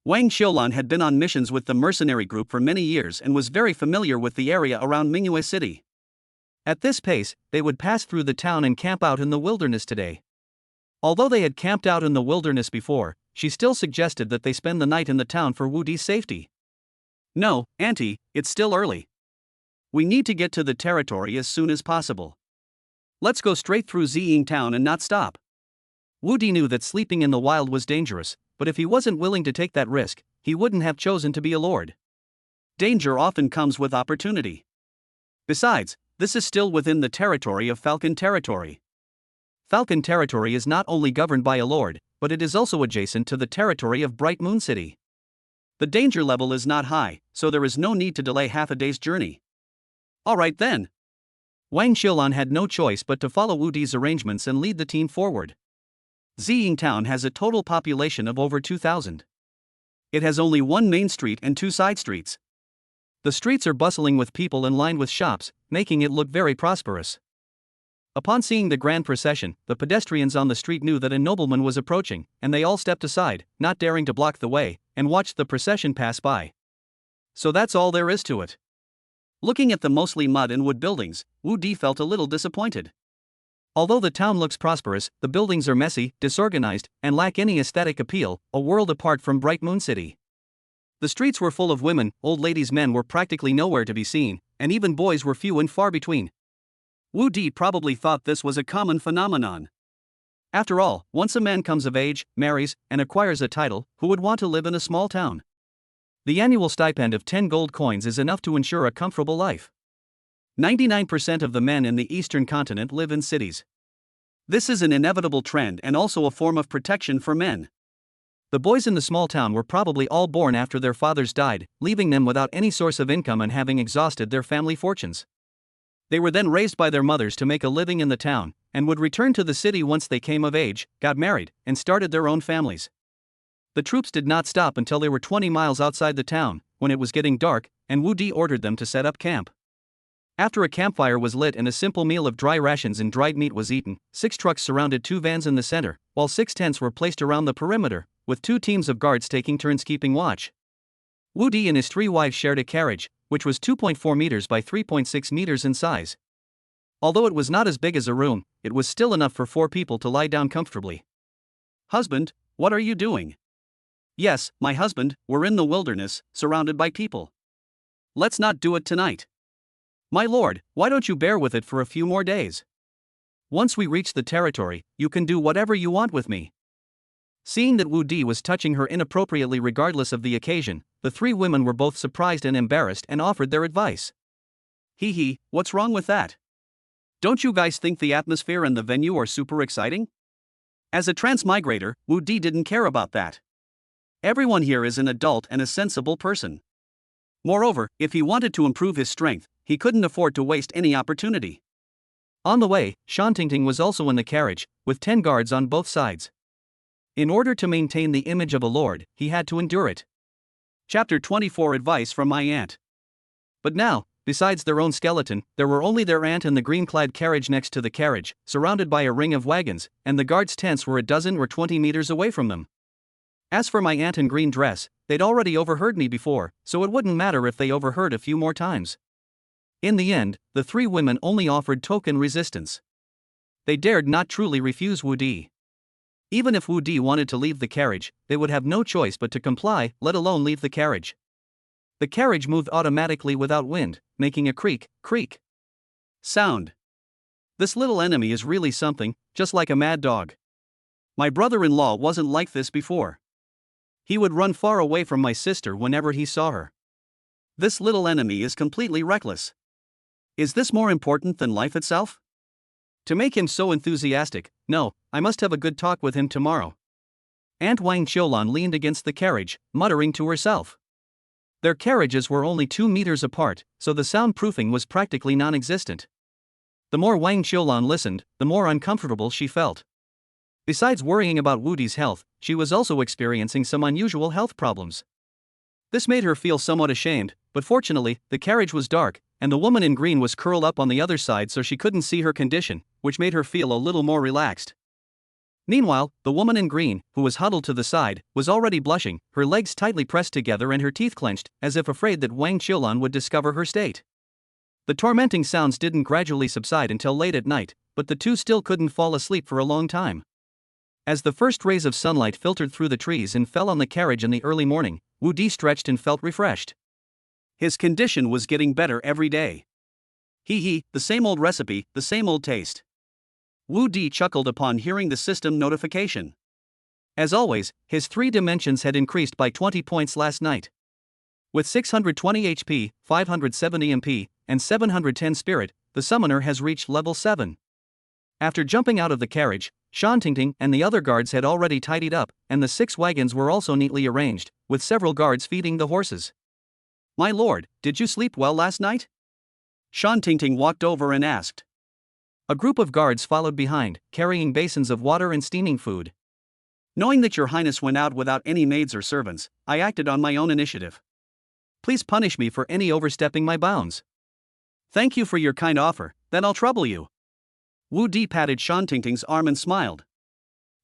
Wang Xiulan had been on missions with the mercenary group for many years and was very familiar with the area around Mingyue City. At this pace, they would pass through the town and camp out in the wilderness today. Although they had camped out in the wilderness before, she still suggested that they spend the night in the town for Wu Di's safety. No, Auntie, it's still early. We need to get to the territory as soon as possible. Let's go straight through Ziying town and not stop. Wu Di knew that sleeping in the wild was dangerous, but if he wasn't willing to take that risk, he wouldn't have chosen to be a lord. Danger often comes with opportunity. Besides, this is still within the territory of Falcon Territory. Falcon Territory is not only governed by a lord, but it is also adjacent to the territory of Bright Moon City. The danger level is not high, so there is no need to delay half a day's journey. Alright then. Wang Xiulan had no choice but to follow Wu Di's arrangements and lead the team forward. Ziying town has a total population of over 2,000. It has only one main street and two side streets. The streets are bustling with people and lined with shops, making it look very prosperous. Upon seeing the grand procession, the pedestrians on the street knew that a nobleman was approaching, and they all stepped aside, not daring to block the way, and watched the procession pass by. So that's all there is to it. Looking at the mostly mud and wood buildings, Wu Di felt a little disappointed. Although the town looks prosperous, the buildings are messy, disorganized, and lack any aesthetic appeal, a world apart from Bright Moon City. The streets were full of women, old ladies, men were practically nowhere to be seen, and even boys were few and far between. Wu Di probably thought this was a common phenomenon. After all, once a man comes of age, marries, and acquires a title, who would want to live in a small town? The annual stipend of 10 gold coins is enough to ensure a comfortable life. 99% of the men in the eastern continent live in cities. This is an inevitable trend and also a form of protection for men. The boys in the small town were probably all born after their fathers died, leaving them without any source of income and having exhausted their family fortunes. They were then raised by their mothers to make a living in the town, and would return to the city once they came of age, got married, and started their own families. The troops did not stop until they were 20 miles outside the town, when it was getting dark, and Wu Di ordered them to set up camp. After a campfire was lit and a simple meal of dry rations and dried meat was eaten, 6 trucks surrounded 2 vans in the center, while 6 tents were placed around the perimeter, with 2 teams of guards taking turns keeping watch. Wu Di and his 3 wives shared a carriage, which was 2.4 meters by 3.6 meters in size. Although it was not as big as a room, it was still enough for 4 people to lie down comfortably. Husband, what are you doing? Yes, my husband, we're in the wilderness, surrounded by people. Let's not do it tonight. My lord, why don't you bear with it for a few more days? Once we reach the territory, you can do whatever you want with me. Seeing that Wu Di was touching her inappropriately regardless of the occasion, the 3 women were both surprised and embarrassed and offered their advice. Hee, what's wrong with that? Don't you guys think the atmosphere and the venue are super exciting? As a transmigrator, Wu Di didn't care about that. Everyone here is an adult and a sensible person. Moreover, if he wanted to improve his strength, he couldn't afford to waste any opportunity. On the way, Shan Tingting was also in the carriage, with 10 guards on both sides. In order to maintain the image of a lord, he had to endure it. Chapter 24 Advice from my aunt. But now, besides their own skeleton, there were only their aunt and the green-clad carriage next to the carriage, surrounded by a ring of wagons, and the guards' tents were a dozen or 20 meters away from them. As for my aunt in green dress, they'd already overheard me before, so it wouldn't matter if they overheard a few more times. In the end, the 3 women only offered token resistance. They dared not truly refuse Wu Di. Even if Wu Di wanted to leave the carriage, they would have no choice but to comply, let alone leave the carriage. The carriage moved automatically without wind, making a creak sound. This little enemy is really something, just like a mad dog. My brother-in-law wasn't like this before. He would run far away from my sister whenever he saw her. This little enemy is completely reckless. Is this more important than life itself? To make him so enthusiastic, no, I must have a good talk with him tomorrow. Aunt Wang Xiulan leaned against the carriage, muttering to herself. Their carriages were only 2 meters apart, so the soundproofing was practically non-existent. The more Wang Xiulan listened, the more uncomfortable she felt. Besides worrying about Wu Di's health, she was also experiencing some unusual health problems. This made her feel somewhat ashamed, but fortunately, the carriage was dark, and the woman in green was curled up on the other side so she couldn't see her condition, which made her feel a little more relaxed. Meanwhile, the woman in green, who was huddled to the side, was already blushing, her legs tightly pressed together and her teeth clenched, as if afraid that Wang Qiulan would discover her state. The tormenting sounds didn't gradually subside until late at night, but the two still couldn't fall asleep for a long time. As the first rays of sunlight filtered through the trees and fell on the carriage in the early morning, Wu Di stretched and felt refreshed. His condition was getting better every day. The same old recipe, the same old taste. Wu Di chuckled upon hearing the system notification. As always, his 3 dimensions had increased by 20 points last night. With 620 HP, 570 MP, and 710 spirit, the summoner has reached level 7. After jumping out of the carriage, Shan Tingting and the other guards had already tidied up, and the 6 wagons were also neatly arranged, with several guards feeding the horses. "My lord, did you sleep well last night?" Shan Tingting walked over and asked. A group of guards followed behind, carrying basins of water and steaming food. "Knowing that your highness went out without any maids or servants, I acted on my own initiative. Please punish me for any overstepping my bounds." "Thank you for your kind offer, then I'll trouble you." Wu Di patted Shan Tingting's arm and smiled.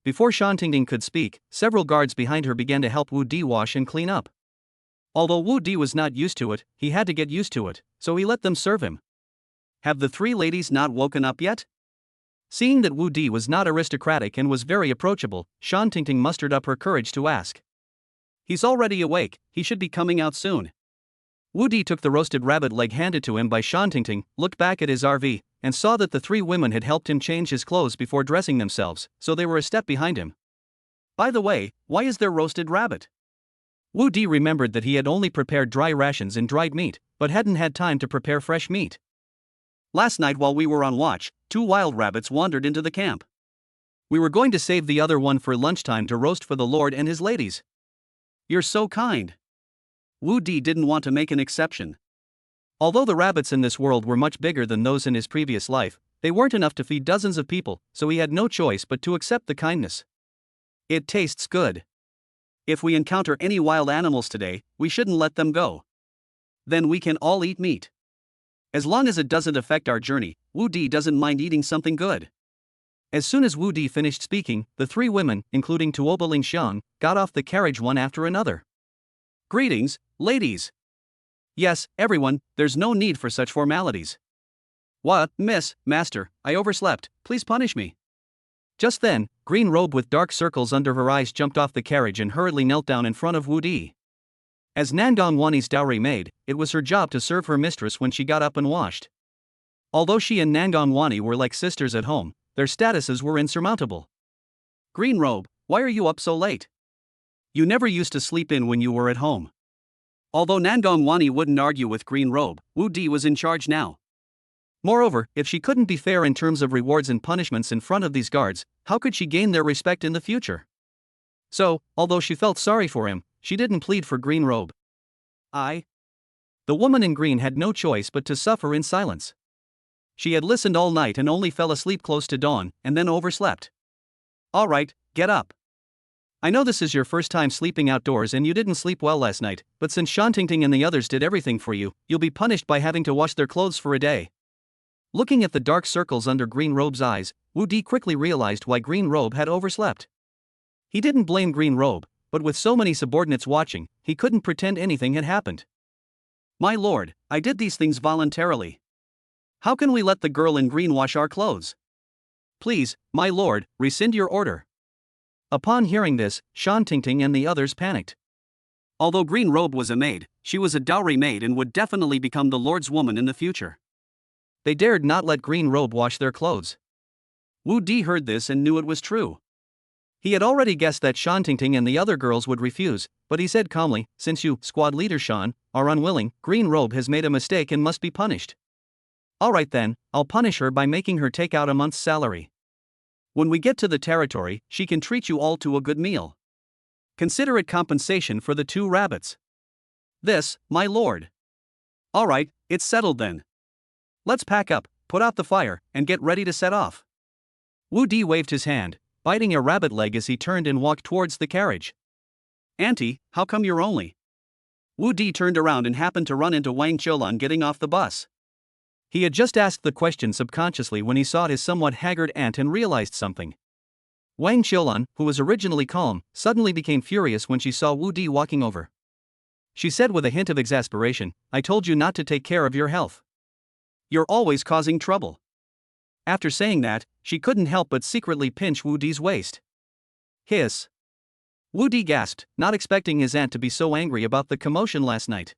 Before Shan Tingting could speak, several guards behind her began to help Wu Di wash and clean up. Although Wu Di was not used to it, he had to get used to it, so he let them serve him. "Have the 3 ladies not woken up yet?" Seeing that Wu Di was not aristocratic and was very approachable, Shan Tingting mustered up her courage to ask. "He's already awake, he should be coming out soon." Wu Di took the roasted rabbit leg handed to him by Shan Tingting, looked back at his RV, and saw that the 3 women had helped him change his clothes before dressing themselves, so they were a step behind him. "By the way, why is there roasted rabbit?" Wu Di remembered that he had only prepared dry rations and dried meat, but hadn't had time to prepare fresh meat. "Last night while we were on watch, 2 wild rabbits wandered into the camp. We were going to save the other one for lunchtime to roast for the lord and his ladies." "You're so kind." Wu Di didn't want to make an exception. Although the rabbits in this world were much bigger than those in his previous life, they weren't enough to feed dozens of people, so he had no choice but to accept the kindness. "It tastes good. If we encounter any wild animals today, we shouldn't let them go. Then we can all eat meat. As long as it doesn't affect our journey, Wu Di doesn't mind eating something good." As soon as Wu Di finished speaking, the 3 women, including Tuoba Ling Xiang, got off the carriage one after another. "Greetings, ladies." "Yes, everyone, there's no need for such formalities." "What, miss, master, I overslept, please punish me." Just then, Green Robe with dark circles under her eyes jumped off the carriage and hurriedly knelt down in front of Wu Di. As Nangong Wani's dowry maid, it was her job to serve her mistress when she got up and washed. Although she and Nangong Wani were like sisters at home, their statuses were insurmountable. "Green Robe, why are you up so late? You never used to sleep in when you were at home." Although Nangong Wani wouldn't argue with Green Robe, Wu Di was in charge now. Moreover, if she couldn't be fair in terms of rewards and punishments in front of these guards, how could she gain their respect in the future? So, although she felt sorry for him, she didn't plead for Green Robe. The woman in green had no choice but to suffer in silence. She had listened all night and only fell asleep close to dawn, and then overslept. "All right, get up. I know this is your first time sleeping outdoors and you didn't sleep well last night, but since Shan Tingting and the others did everything for you, you'll be punished by having to wash their clothes for a day." Looking at the dark circles under Green Robe's eyes, Wu Di quickly realized why Green Robe had overslept. He didn't blame Green Robe, but with so many subordinates watching, he couldn't pretend anything had happened. "My lord, I did these things voluntarily. How can we let the girl in green wash our clothes? Please, my lord, rescind your order." Upon hearing this, Shan Tingting and the others panicked. Although Green Robe was a maid, she was a dowry maid and would definitely become the lord's woman in the future. They dared not let Green Robe wash their clothes. Wu Di heard this and knew it was true. He had already guessed that Shan Tingting and the other girls would refuse, but he said calmly, "Since you, squad leader Shan, are unwilling, Green Robe has made a mistake and must be punished. Alright then, I'll punish her by making her take out a month's salary. When we get to the territory, she can treat you all to a good meal. Consider it compensation for the 2 rabbits." "This, my lord." "Alright, it's settled then. Let's pack up, put out the fire, and get ready to set off." Wu Di waved his hand, biting a rabbit leg as he turned and walked towards the carriage. "Auntie, how come you're only Wu Di turned around and happened to run into Wang Qiulan getting off the bus. He had just asked the question subconsciously when he saw his somewhat haggard aunt and realized something. Wang Qiulan, who was originally calm, suddenly became furious when she saw Wu Di walking over. She said with a hint of exasperation, "I told you not to take care of your health. You're always causing trouble." After saying that, she couldn't help but secretly pinch Wu Di's waist. Hiss. Wu Di gasped, not expecting his aunt to be so angry about the commotion last night.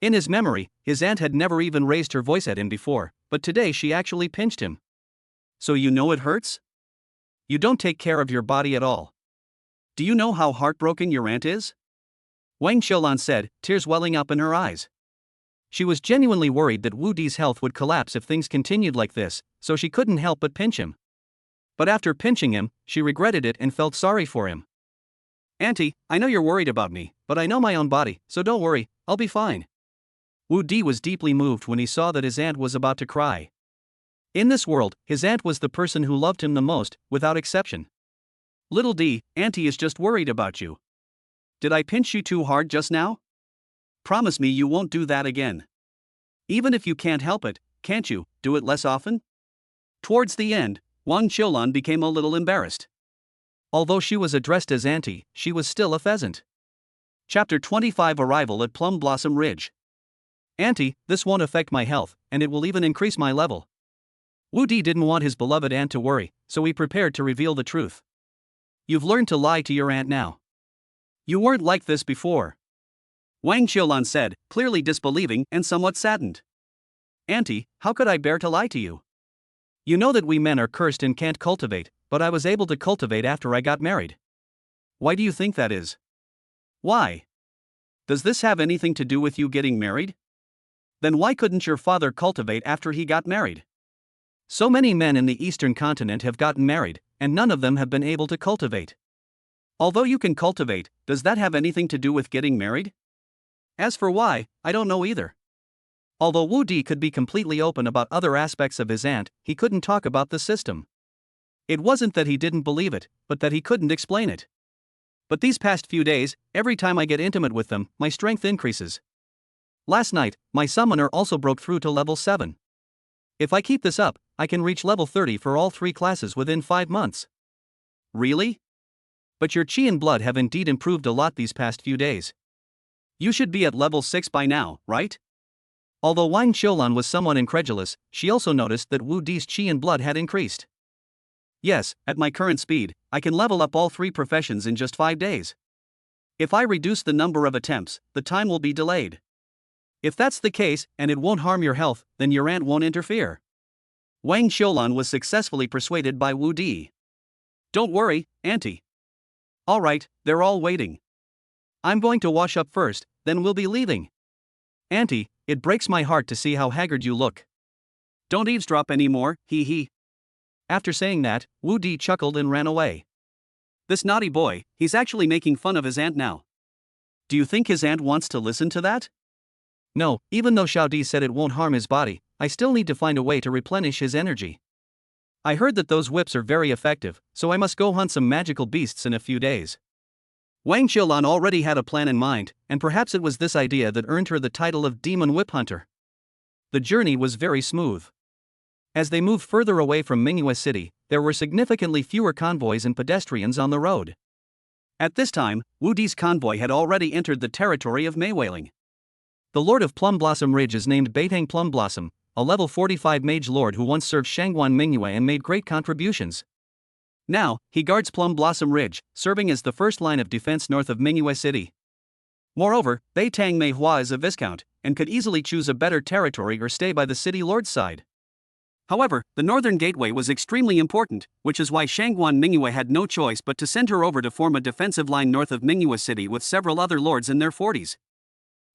In his memory, his aunt had never even raised her voice at him before, but today she actually pinched him. "So you know it hurts? You don't take care of your body at all. Do you know how heartbroken your aunt is?" Wang Qiulan said, tears welling up in her eyes. She was genuinely worried that Wu Di's health would collapse if things continued like this, so she couldn't help but pinch him. But after pinching him, she regretted it and felt sorry for him. "Auntie, I know you're worried about me, but I know my own body, so don't worry, I'll be fine." Wu Di was deeply moved when he saw that his aunt was about to cry. In this world, his aunt was the person who loved him the most, without exception. "Little Di, Auntie is just worried about you. Did I pinch you too hard just now? Promise me you won't do that again. Even if you can't help it, can't you do it less often?" Towards the end, Wang Qiulan became a little embarrassed. Although she was addressed as Auntie, she was still a pheasant. Chapter 25 Arrival at Plum Blossom Ridge. "Auntie, this won't affect my health, and it will even increase my level." Wu Di didn't want his beloved aunt to worry, so he prepared to reveal the truth. "You've learned to lie to your aunt now. You weren't like this before," Wang Qiulan said, clearly disbelieving and somewhat saddened. "Auntie, how could I bear to lie to you? You know that we men are cursed and can't cultivate, but I was able to cultivate after I got married. Why do you think that is? Why? Does this have anything to do with you getting married? Then why couldn't your father cultivate after he got married? So many men in the Eastern continent have gotten married, and none of them have been able to cultivate. Although you can cultivate, does that have anything to do with getting married? As for why, I don't know either." Although Wu Di could be completely open about other aspects of his aunt, he couldn't talk about the system. It wasn't that he didn't believe it, but that he couldn't explain it. "But these past few days, every time I get intimate with them, my strength increases. Last night, my summoner also broke through to level 7. If I keep this up, I can reach level 30 for all 3 classes within 5 months. Really? But your chi and blood have indeed improved a lot these past few days. You should be at level 6 by now, right?" Although Wang Qiulan was somewhat incredulous, she also noticed that Wu Di's chi and blood had increased. "Yes, at my current speed, I can level up all 3 professions in just 5 days. If I reduce the number of attempts, the time will be delayed. If that's the case, and it won't harm your health, then your aunt won't interfere." Wang Qiulan was successfully persuaded by Wu Di. "Don't worry, Auntie. All right, they're all waiting. I'm going to wash up first, then we'll be leaving. Auntie, it breaks my heart to see how haggard you look. Don't eavesdrop anymore, hee hee." After saying that, Wu Di chuckled and ran away. This naughty boy, he's actually making fun of his aunt now. Do you think his aunt wants to listen to that? No, even though Xiao Di said it won't harm his body, I still need to find a way to replenish his energy. I heard that those whips are very effective, so I must go hunt some magical beasts in a few days. Wang Qiulan already had a plan in mind, and perhaps it was this idea that earned her the title of Demon Whip Hunter. The journey was very smooth. As they moved further away from Mingyue City, there were significantly fewer convoys and pedestrians on the road. At this time, Wu Di's convoy had already entered the territory of Maywailing. The Lord of Plum Blossom Ridge is named Beitang Plum Blossom, a level 45 mage lord who once served Shangguan Mingyue and made great contributions. Now, he guards Plum Blossom Ridge, serving as the first line of defense north of Mingyue City. Moreover, Beitang Mei Hua is a viscount, and could easily choose a better territory or stay by the city lord's side. However, the northern gateway was extremely important, which is why Shangguan Mingyue had no choice but to send her over to form a defensive line north of Mingyue City with several other lords in their 40s.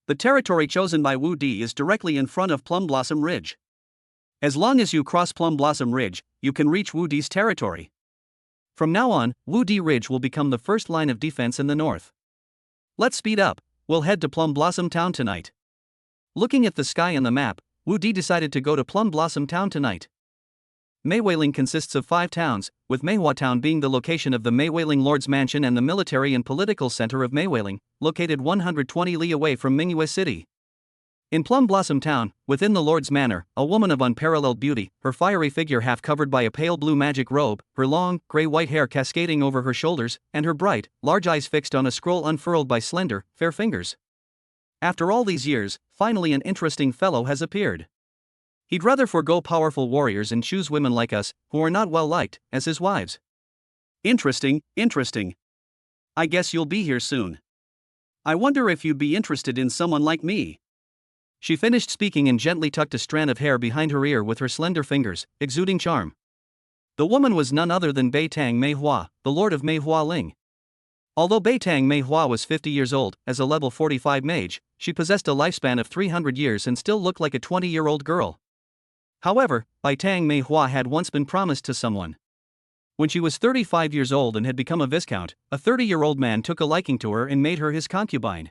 The territory chosen by Wu Di is directly in front of Plum Blossom Ridge. As long as you cross Plum Blossom Ridge, you can reach Wu Di's territory. From now on, Wu Di Ridge will become the first line of defense in the north. Let's speed up, we'll head to Plum Blossom Town tonight. Looking at the sky and the map, Wu Di decided to go to Plum Blossom Town tonight. Maywailing consists of 5 towns, with Meihua Town being the location of the Maywailing Lord's Mansion and the military and political center of Maywailing, located 120 li away from Mingyue City. In Plum Blossom Town, within the Lord's Manor, a woman of unparalleled beauty, her fiery figure half covered by a pale blue magic robe, her long, gray-white hair cascading over her shoulders, and her bright, large eyes fixed on a scroll unfurled by slender, fair fingers. After all these years, finally an interesting fellow has appeared. He'd rather forego powerful warriors and choose women like us, who are not well liked, as his wives. Interesting. I guess you'll be here soon. I wonder if you'd be interested in someone like me. She finished speaking and gently tucked a strand of hair behind her ear with her slender fingers, exuding charm. The woman was none other than Bei Tang Meihua, the Lord of Meihua Ling. Although Bei Tang Meihua was 50 years old, as a level 45 mage, she possessed a lifespan of 300 years and still looked like a 20-year-old girl. However, Bei Tang Meihua had once been promised to someone. When she was 35 years old and had become a viscount, a 30-year-old man took a liking to her and made her his concubine.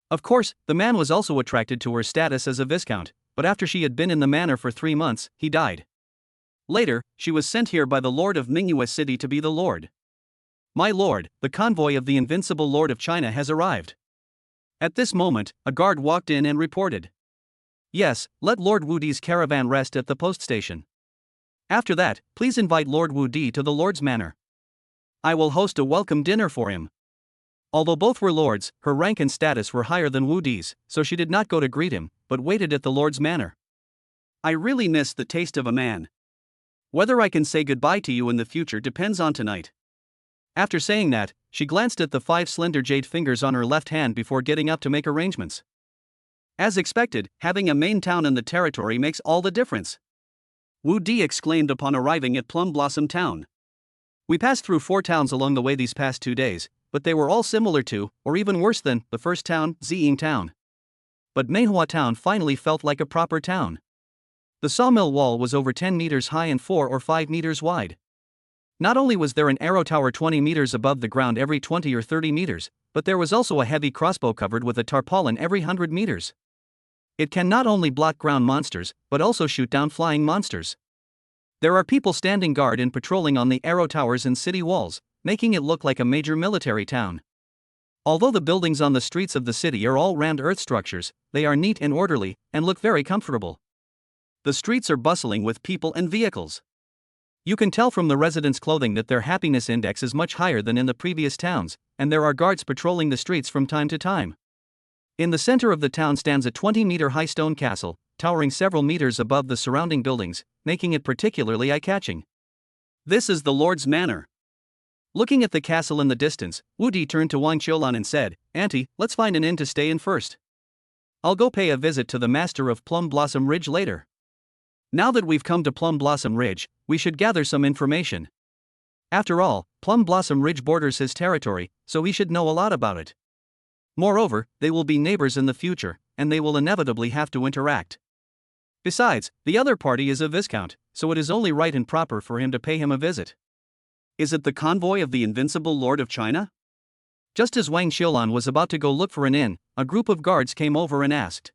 Of course, the man was also attracted to her status as a viscount, but after she had been in the manor for 3 months, he died. Later, she was sent here by the Lord of Mingyue City to be the Lord. My lord, the convoy of the invincible Lord of China has arrived. At this moment, a guard walked in and reported. Yes, let Lord Wu Di's caravan rest at the post station. After that, please invite Lord Wu Di to the Lord's Manor. I will host a welcome dinner for him. Although both were lords, her rank and status were higher than Wu Di's, so she did not go to greet him, but waited at the Lord's Manor. I really miss the taste of a man. Whether I can say goodbye to you in the future depends on tonight. After saying that, she glanced at the 5 slender jade fingers on her left hand before getting up to make arrangements. As expected, having a main town in the territory makes all the difference. Wu Di exclaimed upon arriving at Plum Blossom Town. We passed through 4 towns along the way these past 2 days, but they were all similar to, or even worse than, the first town, Ziying Town. But Meihua Town finally felt like a proper town. The sawmill wall was over 10 meters high and 4 or 5 meters wide. Not only was there an arrow tower 20 meters above the ground every 20 or 30 meters, but there was also a heavy crossbow covered with a tarpaulin every 100 meters. It can not only block ground monsters, but also shoot down flying monsters. There are people standing guard and patrolling on the arrow towers and city walls, making it look like a major military town. Although the buildings on the streets of the city are all rammed earth structures, they are neat and orderly, and look very comfortable. The streets are bustling with people and vehicles. You can tell from the residents' clothing that their happiness index is much higher than in the previous towns, and there are guards patrolling the streets from time to time. In the center of the town stands a 20-meter-high stone castle, towering several meters above the surrounding buildings, making it particularly eye-catching. This is the Lord's Manor. Looking at the castle in the distance, Wu Di turned to Wang Qiulan and said, Auntie, let's find an inn to stay in first. I'll go pay a visit to the master of Plum Blossom Ridge later. Now that we've come to Plum Blossom Ridge, we should gather some information. After all, Plum Blossom Ridge borders his territory, so he should know a lot about it. Moreover, they will be neighbors in the future, and they will inevitably have to interact. Besides, the other party is a viscount, so it is only right and proper for him to pay him a visit. Is it the convoy of the invincible Lord of China? Just as Wang Qiulan was about to go look for an inn, a group of guards came over and asked.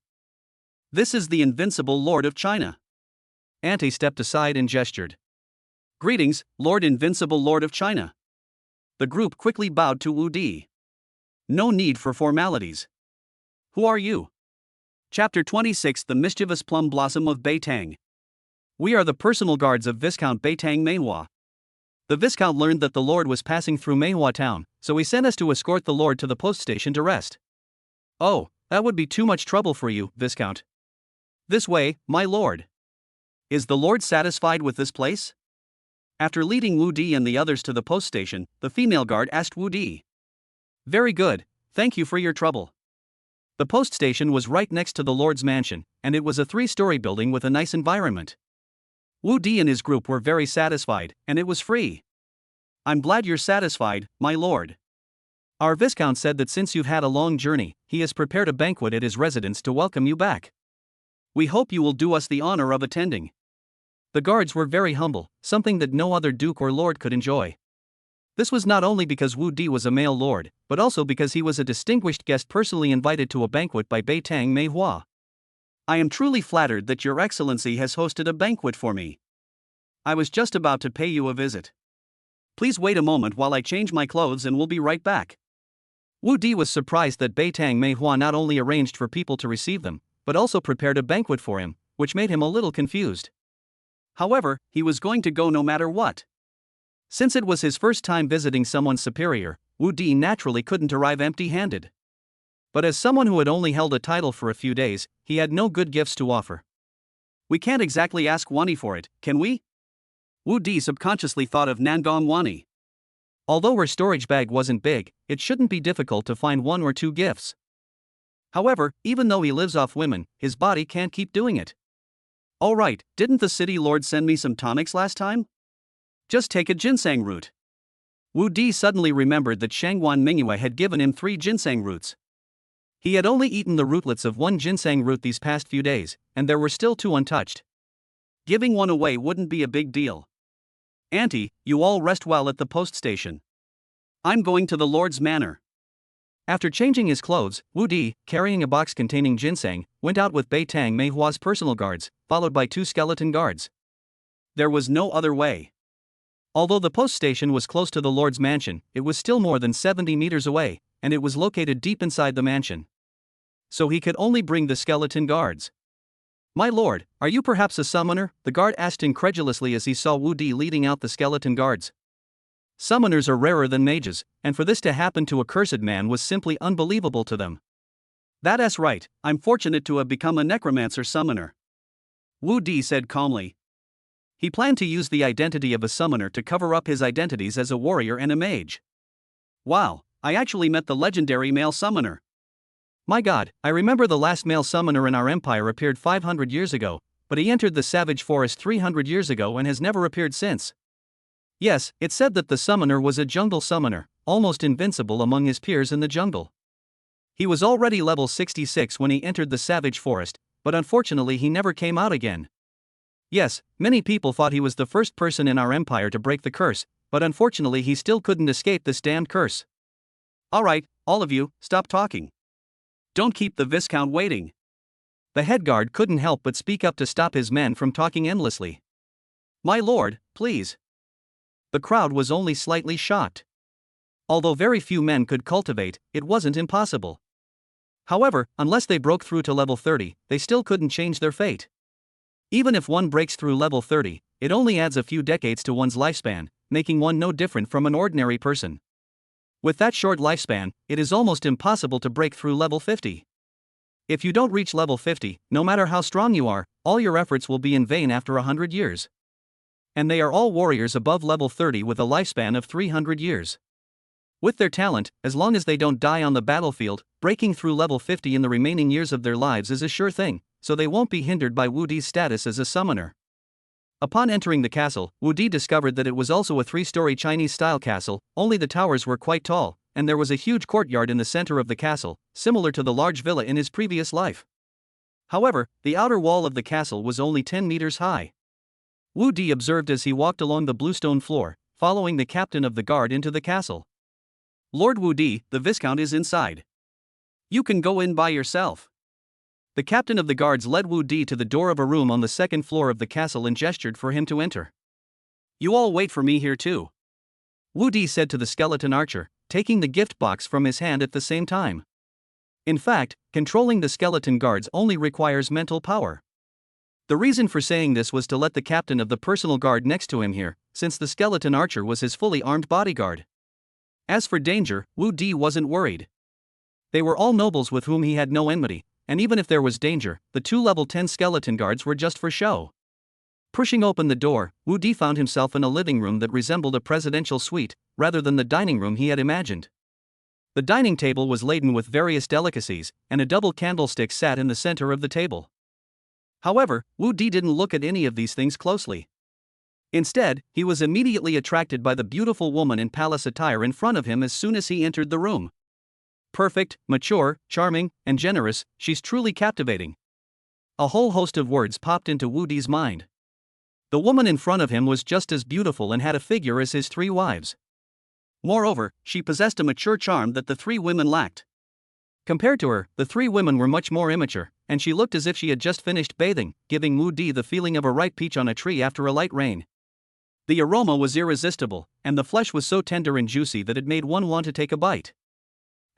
This is the invincible Lord of China. Auntie stepped aside and gestured. Greetings, Lord Invincible Lord of China. The group quickly bowed to Wu Di. No need for formalities. Who are you? Chapter 26 The Mischievous Plum Blossom of Bei Tang. We are the personal guards of Viscount Bei Tang Meihua. The Viscount learned that the Lord was passing through Meihua Town, so he sent us to escort the Lord to the post station to rest. Oh, that would be too much trouble for you, Viscount. This way, my lord. Is the Lord satisfied with this place? After leading Wu Di and the others to the post station, the female guard asked Wu Di. Very good, thank you for your trouble. The post station was right next to the Lord's mansion, and it was a 3-story building with a nice environment. Wu Di and his group were very satisfied, and it was free. I'm glad you're satisfied, my lord. Our Viscount said that since you've had a long journey, he has prepared a banquet at his residence to welcome you back. We hope you will do us the honor of attending. The guards were very humble, something that no other duke or lord could enjoy. This was not only because Wu Di was a male lord, but also because he was a distinguished guest personally invited to a banquet by Bei Tang Meihua. I am truly flattered that Your Excellency has hosted a banquet for me. I was just about to pay you a visit. Please wait a moment while I change my clothes and we'll be right back. Wu Di was surprised that Beitang Mei Hua not only arranged for people to receive them, but also prepared a banquet for him, which made him a little confused. However, he was going to go no matter what. Since it was his first time visiting someone superior, Wu Di naturally couldn't arrive empty-handed. But as someone who had only held a title for a few days, he had no good gifts to offer. We can't exactly ask Wani for it, can we? Wu Di subconsciously thought of Nangong Wani. Although her storage bag wasn't big, it shouldn't be difficult to find one or two gifts. However, even though he lives off women, his body can't keep doing it. Alright, didn't the city lord send me some tonics last time? Just take a ginseng root. Wu Di suddenly remembered that Shangwan Mingyue had given him 3 ginseng roots. He had only eaten the rootlets of 1 ginseng root these past few days, and there were still 2 untouched. Giving one away wouldn't be a big deal. Auntie, you all rest well at the post station. I'm going to the Lord's manor. After changing his clothes, Wu Di, carrying a box containing ginseng, went out with Beitang Mei Hua's personal guards, followed by 2 skeleton guards. There was no other way. Although the post station was close to the Lord's mansion, it was still more than 70 meters away, and it was located deep inside the mansion. So he could only bring the skeleton guards. My lord, are you perhaps a summoner? The guard asked incredulously as he saw Wu Di leading out the skeleton guards. Summoners are rarer than mages, and for this to happen to a cursed man was simply unbelievable to them. That's right, I'm fortunate to have become a necromancer summoner. Wu Di said calmly. He planned to use the identity of a summoner to cover up his identities as a warrior and a mage. Wow, I actually met the legendary male summoner. My god, I remember the last male summoner in our empire appeared 500 years ago, but he entered the savage forest 300 years ago and has never appeared since. Yes, it said that the summoner was a jungle summoner, almost invincible among his peers in the jungle. He was already level 66 when he entered the savage forest, but unfortunately he never came out again. Yes, many people thought he was the first person in our empire to break the curse, but unfortunately he still couldn't escape this damned curse. Alright, all of you, stop talking. Don't keep the Viscount waiting. The head guard couldn't help but speak up to stop his men from talking endlessly. My lord, please. The crowd was only slightly shocked. Although very few men could cultivate, it wasn't impossible. However, unless they broke through to level 30, they still couldn't change their fate. Even if one breaks through level 30, it only adds a few decades to one's lifespan, making one no different from an ordinary person. With that short lifespan, it is almost impossible to break through level 50. If you don't reach level 50, no matter how strong you are, all your efforts will be in vain after 100 years. And they are all warriors above level 30 with a lifespan of 300 years. With their talent, as long as they don't die on the battlefield, breaking through level 50 in the remaining years of their lives is a sure thing, so they won't be hindered by Wu Di's status as a summoner. Upon entering the castle, Wu Di discovered that it was also a 3-story Chinese-style castle, only the towers were quite tall, and there was a huge courtyard in the center of the castle, similar to the large villa in his previous life. However, the outer wall of the castle was only 10 meters high. Wu Di observed as he walked along the bluestone floor, following the captain of the guard into the castle. Lord Wu Di, the Viscount is inside. You can go in by yourself. The captain of the guards led Wu Di to the door of a room on the second floor of the castle and gestured for him to enter. You all wait for me here too. Wu Di said to the skeleton archer, taking the gift box from his hand at the same time. In fact, controlling the skeleton guards only requires mental power. The reason for saying this was to let the captain of the personal guard next to him hear, since the skeleton archer was his fully armed bodyguard. As for danger, Wu Di wasn't worried. They were all nobles with whom he had no enmity, and even if there was danger, the 2 level 10 skeleton guards were just for show. Pushing open the door, Wu Di found himself in a living room that resembled a presidential suite, rather than the dining room he had imagined. The dining table was laden with various delicacies, and a double candlestick sat in the center of the table. However, Wu Di didn't look at any of these things closely. Instead, he was immediately attracted by the beautiful woman in palace attire in front of him as soon as he entered the room. Perfect, mature, charming, and generous, she's truly captivating. A whole host of words popped into Wu Di's mind. The woman in front of him was just as beautiful and had a figure as his 3 wives. Moreover, she possessed a mature charm that the 3 women lacked. Compared to her, the 3 women were much more immature, and she looked as if she had just finished bathing, giving Wu Di the feeling of a ripe peach on a tree after a light rain. The aroma was irresistible, and the flesh was so tender and juicy that it made one want to take a bite.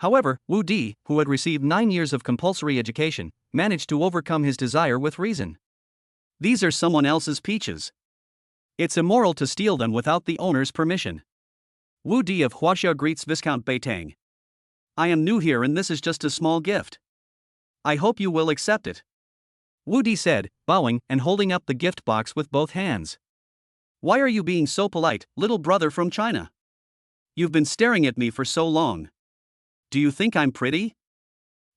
However, Wu Di, who had received 9 years of compulsory education, managed to overcome his desire with reason. These are someone else's peaches. It's immoral to steal them without the owner's permission. Wu Di of Huaxia greets Viscount Beitang. I am new here and this is just a small gift. I hope you will accept it. Wu Di said, bowing and holding up the gift box with both hands. Why are you being so polite, little brother from China? You've been staring at me for so long. Do you think I'm pretty?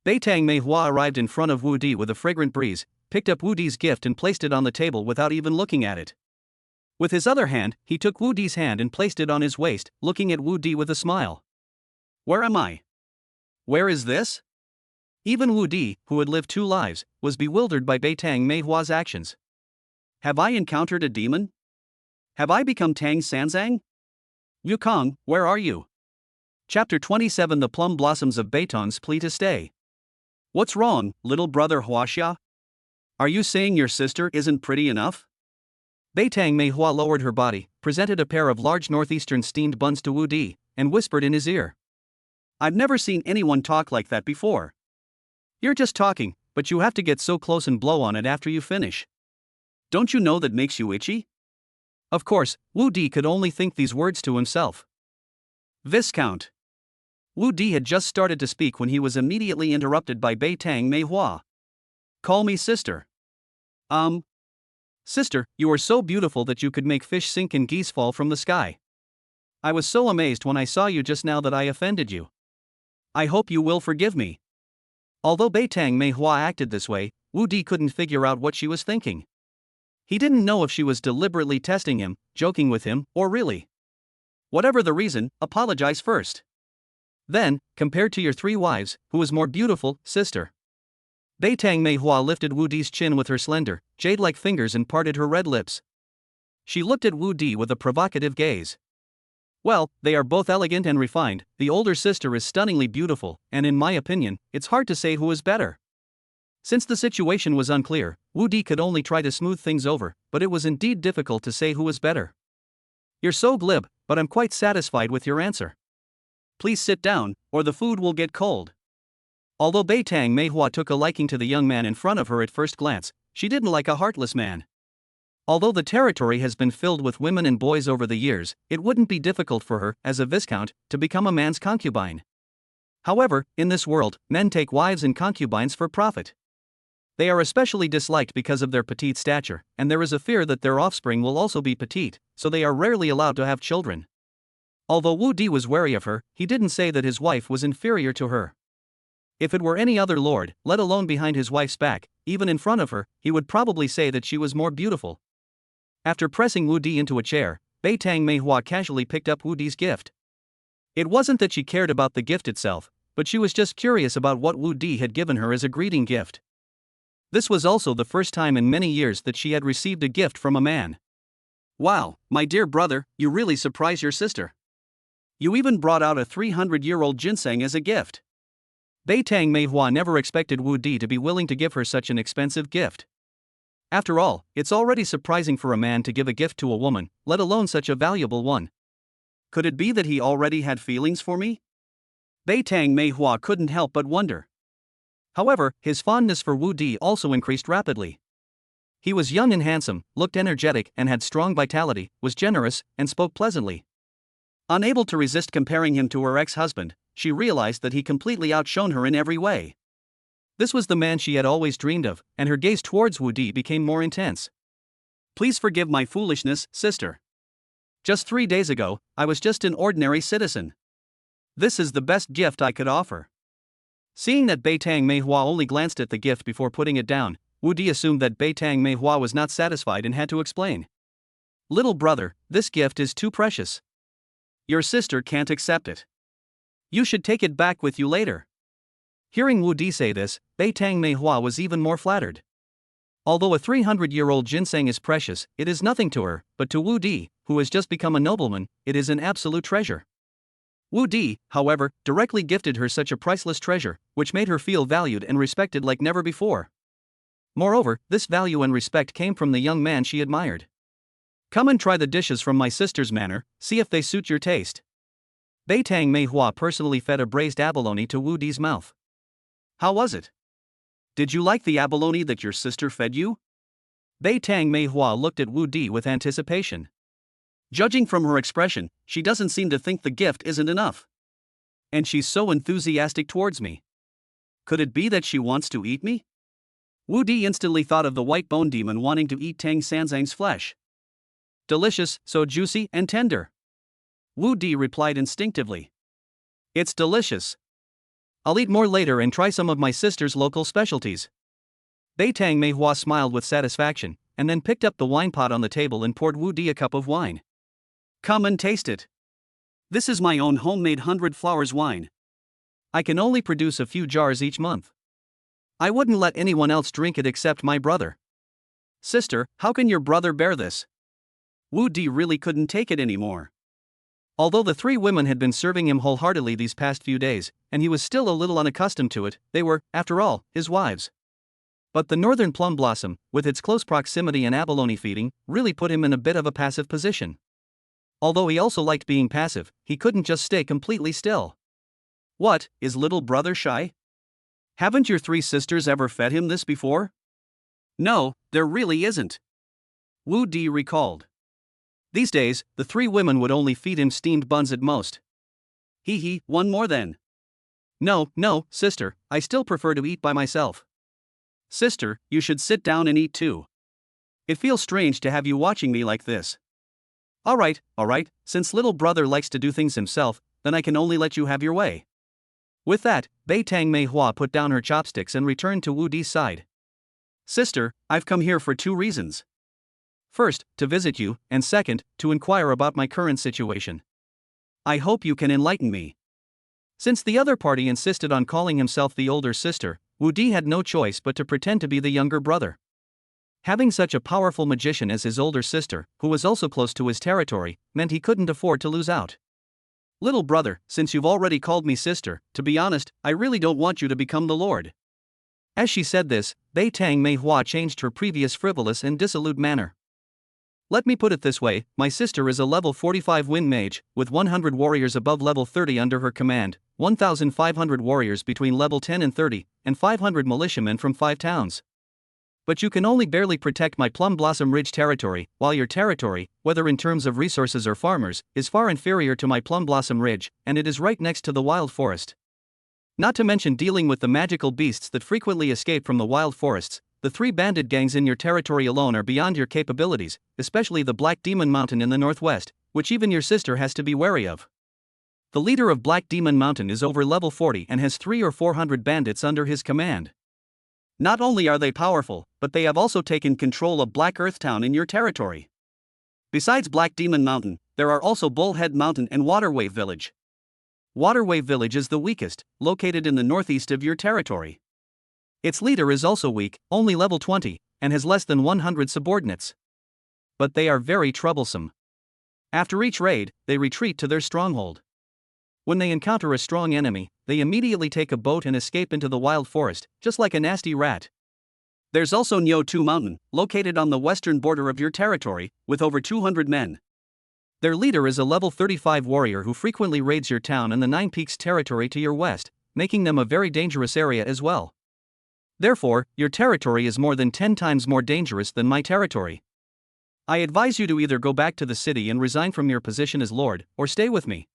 Beitang Meihua arrived in front of Wu Di with a fragrant breeze, picked up Wu Di's gift and placed it on the table without even looking at it. With his other hand, he took Wu Di's hand and placed it on his waist, looking at Wu Di with a smile. Where am I? Where is this? Even Wu Di, who had lived 2 lives, was bewildered by Beitang Meihua's actions. Have I encountered a demon? Have I become Tang Sanzang? Yukong, where are you? Chapter 27 The Plum Blossoms of Beitang's Plea to Stay. What's wrong, little brother Huaxia? Are you saying your sister isn't pretty enough? Beitang Meihua lowered her body, presented a pair of large northeastern steamed buns to Wu Di, and whispered in his ear. I've never seen anyone talk like that before. You're just talking, but you have to get so close and blow on it after you finish. Don't you know that makes you itchy? Of course, Wu Di could only think these words to himself. Viscount. Wu Di had just started to speak when he was immediately interrupted by Beitang Meihua. Call me sister. Sister, you are so beautiful that you could make fish sink and geese fall from the sky. I was so amazed when I saw you just now that I offended you. I hope you will forgive me. Although Beitang Meihua acted this way, Wu Di couldn't figure out what she was thinking. He didn't know if she was deliberately testing him, joking with him, or really. Whatever the reason, apologize first. Then, compared to your 3 wives, who is more beautiful, sister? Beitang Meihua lifted Wu Di's chin with her slender, jade-like fingers and parted her red lips. She looked at Wu Di with a provocative gaze. Well, they are both elegant and refined, the older sister is stunningly beautiful, and in my opinion, it's hard to say who is better. Since the situation was unclear, Wu Di could only try to smooth things over, but it was indeed difficult to say who was better. You're so glib, but I'm quite satisfied with your answer. Please sit down, or the food will get cold. Although Beitang Meihua took a liking to the young man in front of her at first glance, she didn't like a heartless man. Although the territory has been filled with women and boys over the years, it wouldn't be difficult for her, as a viscount, to become a man's concubine. However, in this world, men take wives and concubines for profit. They are especially disliked because of their petite stature, and there is a fear that their offspring will also be petite, so they are rarely allowed to have children. Although Wu Di was wary of her, he didn't say that his wife was inferior to her. If it were any other lord, let alone behind his wife's back, even in front of her, he would probably say that she was more beautiful. After pressing Wu Di into a chair, Beitang Meihua casually picked up Wu Di's gift. It wasn't that she cared about the gift itself, but she was just curious about what Wu Di had given her as a greeting gift. This was also the first time in many years that she had received a gift from a man. Wow, my dear brother, you really surprised your sister. You even brought out a 300-year-old ginseng as a gift. Beitang Meihua never expected Wu Di to be willing to give her such an expensive gift. After all, it's already surprising for a man to give a gift to a woman, let alone such a valuable one. Could it be that he already had feelings for me? Beitang Meihua couldn't help but wonder. However, his fondness for Wu Di also increased rapidly. He was young and handsome, looked energetic and had strong vitality, was generous, and spoke pleasantly. Unable to resist comparing him to her ex-husband, she realized that he completely outshone her in every way. This was the man she had always dreamed of, and her gaze towards Wu Di became more intense. Please forgive my foolishness, sister. Just 3 days ago, I was just an ordinary citizen. This is the best gift I could offer. Seeing that Beitang Meihua only glanced at the gift before putting it down, Wu Di assumed that Beitang Meihua was not satisfied and had to explain. Little brother, this gift is too precious. Your sister can't accept it. You should take it back with you later. Hearing Wu Di say this, Beitang Meihua was even more flattered. Although a 300-year-old ginseng is precious, it is nothing to her, but to Wu Di, who has just become a nobleman, it is an absolute treasure. Wu Di, however, directly gifted her such a priceless treasure, which made her feel valued and respected like never before. Moreover, this value and respect came from the young man she admired. Come and try the dishes from my sister's manor, see if they suit your taste. Bei Tang Mei Hua personally fed a braised abalone to Wu Di's mouth. How was it? Did you like the abalone that your sister fed you? Bei Tang Mei Hua looked at Wu Di with anticipation. Judging from her expression, she doesn't seem to think the gift isn't enough. And she's so enthusiastic towards me. Could it be that she wants to eat me? Wu Di instantly thought of the white bone demon wanting to eat Tang Sanzang's flesh. Delicious, so juicy and tender. Wu Di replied instinctively. It's delicious. I'll eat more later and try some of my sister's local specialties. Bei Tang Mei Hua smiled with satisfaction, and then picked up the wine pot on the table and poured Wu Di a cup of wine. Come and taste it. This is my own homemade 100 flowers wine. I can only produce a few jars each month. I wouldn't let anyone else drink it except my brother. Sister, how can your brother bear this? Wu Di really couldn't take it anymore. Although the three women had been serving him wholeheartedly these past few days, and he was still a little unaccustomed to it, they were, after all, his wives. But the northern plum blossom, with its close proximity and abalone feeding, really put him in a bit of a passive position. Although he also liked being passive, he couldn't just stay completely still. What, is little brother shy? Haven't your three sisters ever fed him this before? No, there really isn't. Wu Di recalled. These days, the three women would only feed him steamed buns at most. Hee, one more then. No, sister, I still prefer to eat by myself. Sister, you should sit down and eat too. It feels strange to have you watching me like this. Alright, since little brother likes to do things himself, then I can only let you have your way. With that, Bei Tang Mei Hua put down her chopsticks and returned to Wu Di's side. Sister, I've come here for 2 reasons. First, to visit you, and second, to inquire about my current situation. I hope you can enlighten me. Since the other party insisted on calling himself the older sister, Wu Di had no choice but to pretend to be the younger brother. Having such a powerful magician as his older sister, who was also close to his territory, meant he couldn't afford to lose out. Little brother, since you've already called me sister, to be honest, I really don't want you to become the lord. As she said this, Bei Tang Mei Hua changed her previous frivolous and dissolute manner. Let me put it this way, my sister is a level 45 wind mage, with 100 warriors above level 30 under her command, 1,500 warriors between level 10 and 30, and 500 militiamen from 5 towns. But you can only barely protect my Plum Blossom Ridge territory, while your territory, whether in terms of resources or farmers, is far inferior to my Plum Blossom Ridge, and it is right next to the wild forest. Not to mention dealing with the magical beasts that frequently escape from the wild forests, the 3 bandit gangs in your territory alone are beyond your capabilities, especially the Black Demon Mountain in the northwest, which even your sister has to be wary of. The leader of Black Demon Mountain is over level 40 and has 300 or 400 bandits under his command. Not only are they powerful, but they have also taken control of Black Earth Town in your territory. Besides Black Demon Mountain, there are also Bullhead Mountain and Waterwave Village. Waterwave Village is the weakest, located in the northeast of your territory. Its leader is also weak, only level 20, and has less than 100 subordinates. But they are very troublesome. After each raid, they retreat to their stronghold. When they encounter a strong enemy, they immediately take a boat and escape into the wild forest, just like a nasty rat. There's also Nyo-Tu Mountain, located on the western border of your territory, with over 200 men. Their leader is a level 35 warrior who frequently raids your town and the Nine Peaks territory to your west, making them a very dangerous area as well. Therefore, your territory is more than 10 times more dangerous than my territory. I advise you to either go back to the city and resign from your position as lord, or stay with me.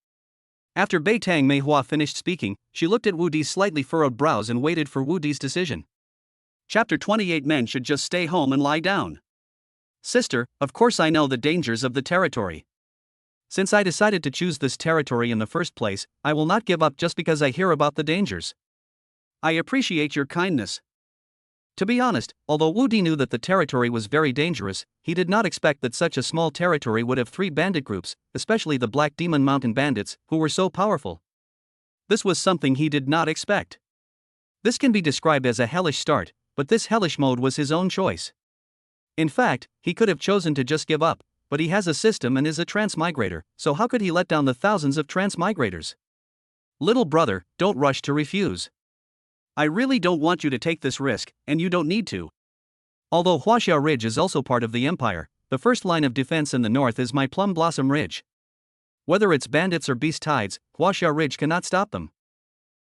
After Bei Tang Mei Hua finished speaking, she looked at Wu Di's slightly furrowed brows and waited for Wu Di's decision. Chapter 28 Men should just stay home and lie down. Sister, of course I know the dangers of the territory. Since I decided to choose this territory in the first place, I will not give up just because I hear about the dangers. I appreciate your kindness. To be honest, although Wu Di knew that the territory was very dangerous, he did not expect that such a small territory would have 3 bandit groups, especially the Black Demon Mountain bandits, who were so powerful. This was something he did not expect. This can be described as a hellish start, but this hellish mode was his own choice. In fact, he could have chosen to just give up, but he has a system and is a transmigrator, so how could he let down the thousands of transmigrators? Little brother, don't rush to refuse. I really don't want you to take this risk, and you don't need to. Although Huaxia Ridge is also part of the empire, the first line of defense in the north is my Plum Blossom Ridge. Whether it's bandits or beast tides, Huaxia Ridge cannot stop them.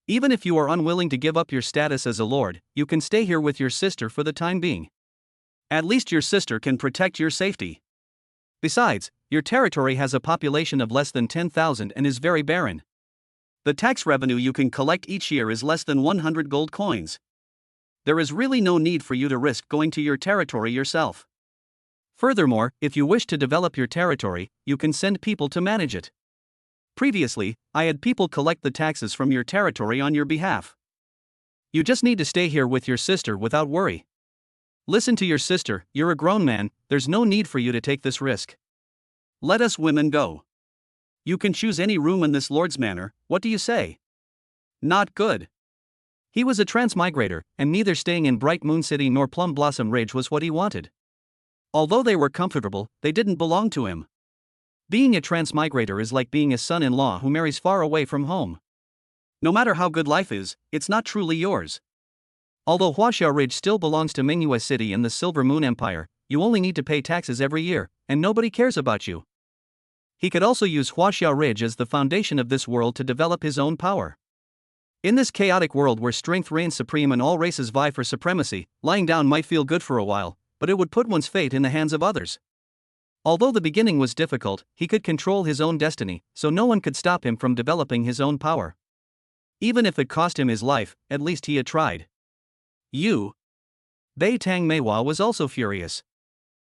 Even if you are unwilling to give up your status as a lord, you can stay here with your sister for the time being. At least your sister can protect your safety. Besides, your territory has a population of less than 10,000 and is very barren. The tax revenue you can collect each year is less than 100 gold coins. There is really no need for you to risk going to your territory yourself. Furthermore, if you wish to develop your territory, you can send people to manage it. Previously, I had people collect the taxes from your territory on your behalf. You just need to stay here with your sister without worry. Listen to your sister, you're a grown man, there's no need for you to take this risk. Let us women go. You can choose any room in this lord's manor, what do you say? Not good. He was a transmigrator, and neither staying in Bright Moon City nor Plum Blossom Ridge was what he wanted. Although they were comfortable, they didn't belong to him. Being a transmigrator is like being a son-in-law who marries far away from home. No matter how good life is, it's not truly yours. Although Huaxia Ridge still belongs to Mingyue City and the Silver Moon Empire, you only need to pay taxes every year, and nobody cares about you. He could also use Huaxia Ridge as the foundation of this world to develop his own power. In this chaotic world where strength reigns supreme and all races vie for supremacy, lying down might feel good for a while, but it would put one's fate in the hands of others. Although the beginning was difficult, he could control his own destiny, so no one could stop him from developing his own power. Even if it cost him his life, at least he had tried. You. Bei Tang Meihua was also furious.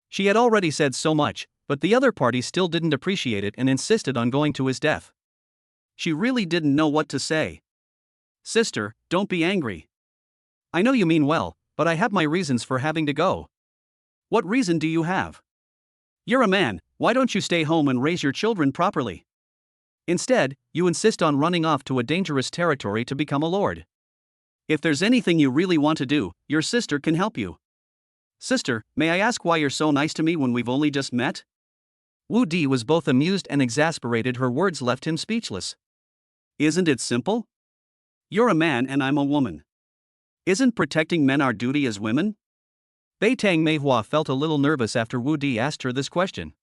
She had already said so much, but the other party still didn't appreciate it and insisted on going to his death. She really didn't know what to say. Sister, don't be angry. I know you mean well, but I have my reasons for having to go. What reason do you have? You're a man, why don't you stay home and raise your children properly? Instead, you insist on running off to a dangerous territory to become a lord. If there's anything you really want to do, your sister can help you. Sister, may I ask why you're so nice to me when we've only just met? Wu Di was both amused and exasperated. Her words left him speechless. Isn't it simple? You're a man and I'm a woman. Isn't protecting men our duty as women? Bei Tang Meihua felt a little nervous after Wu Di asked her this question.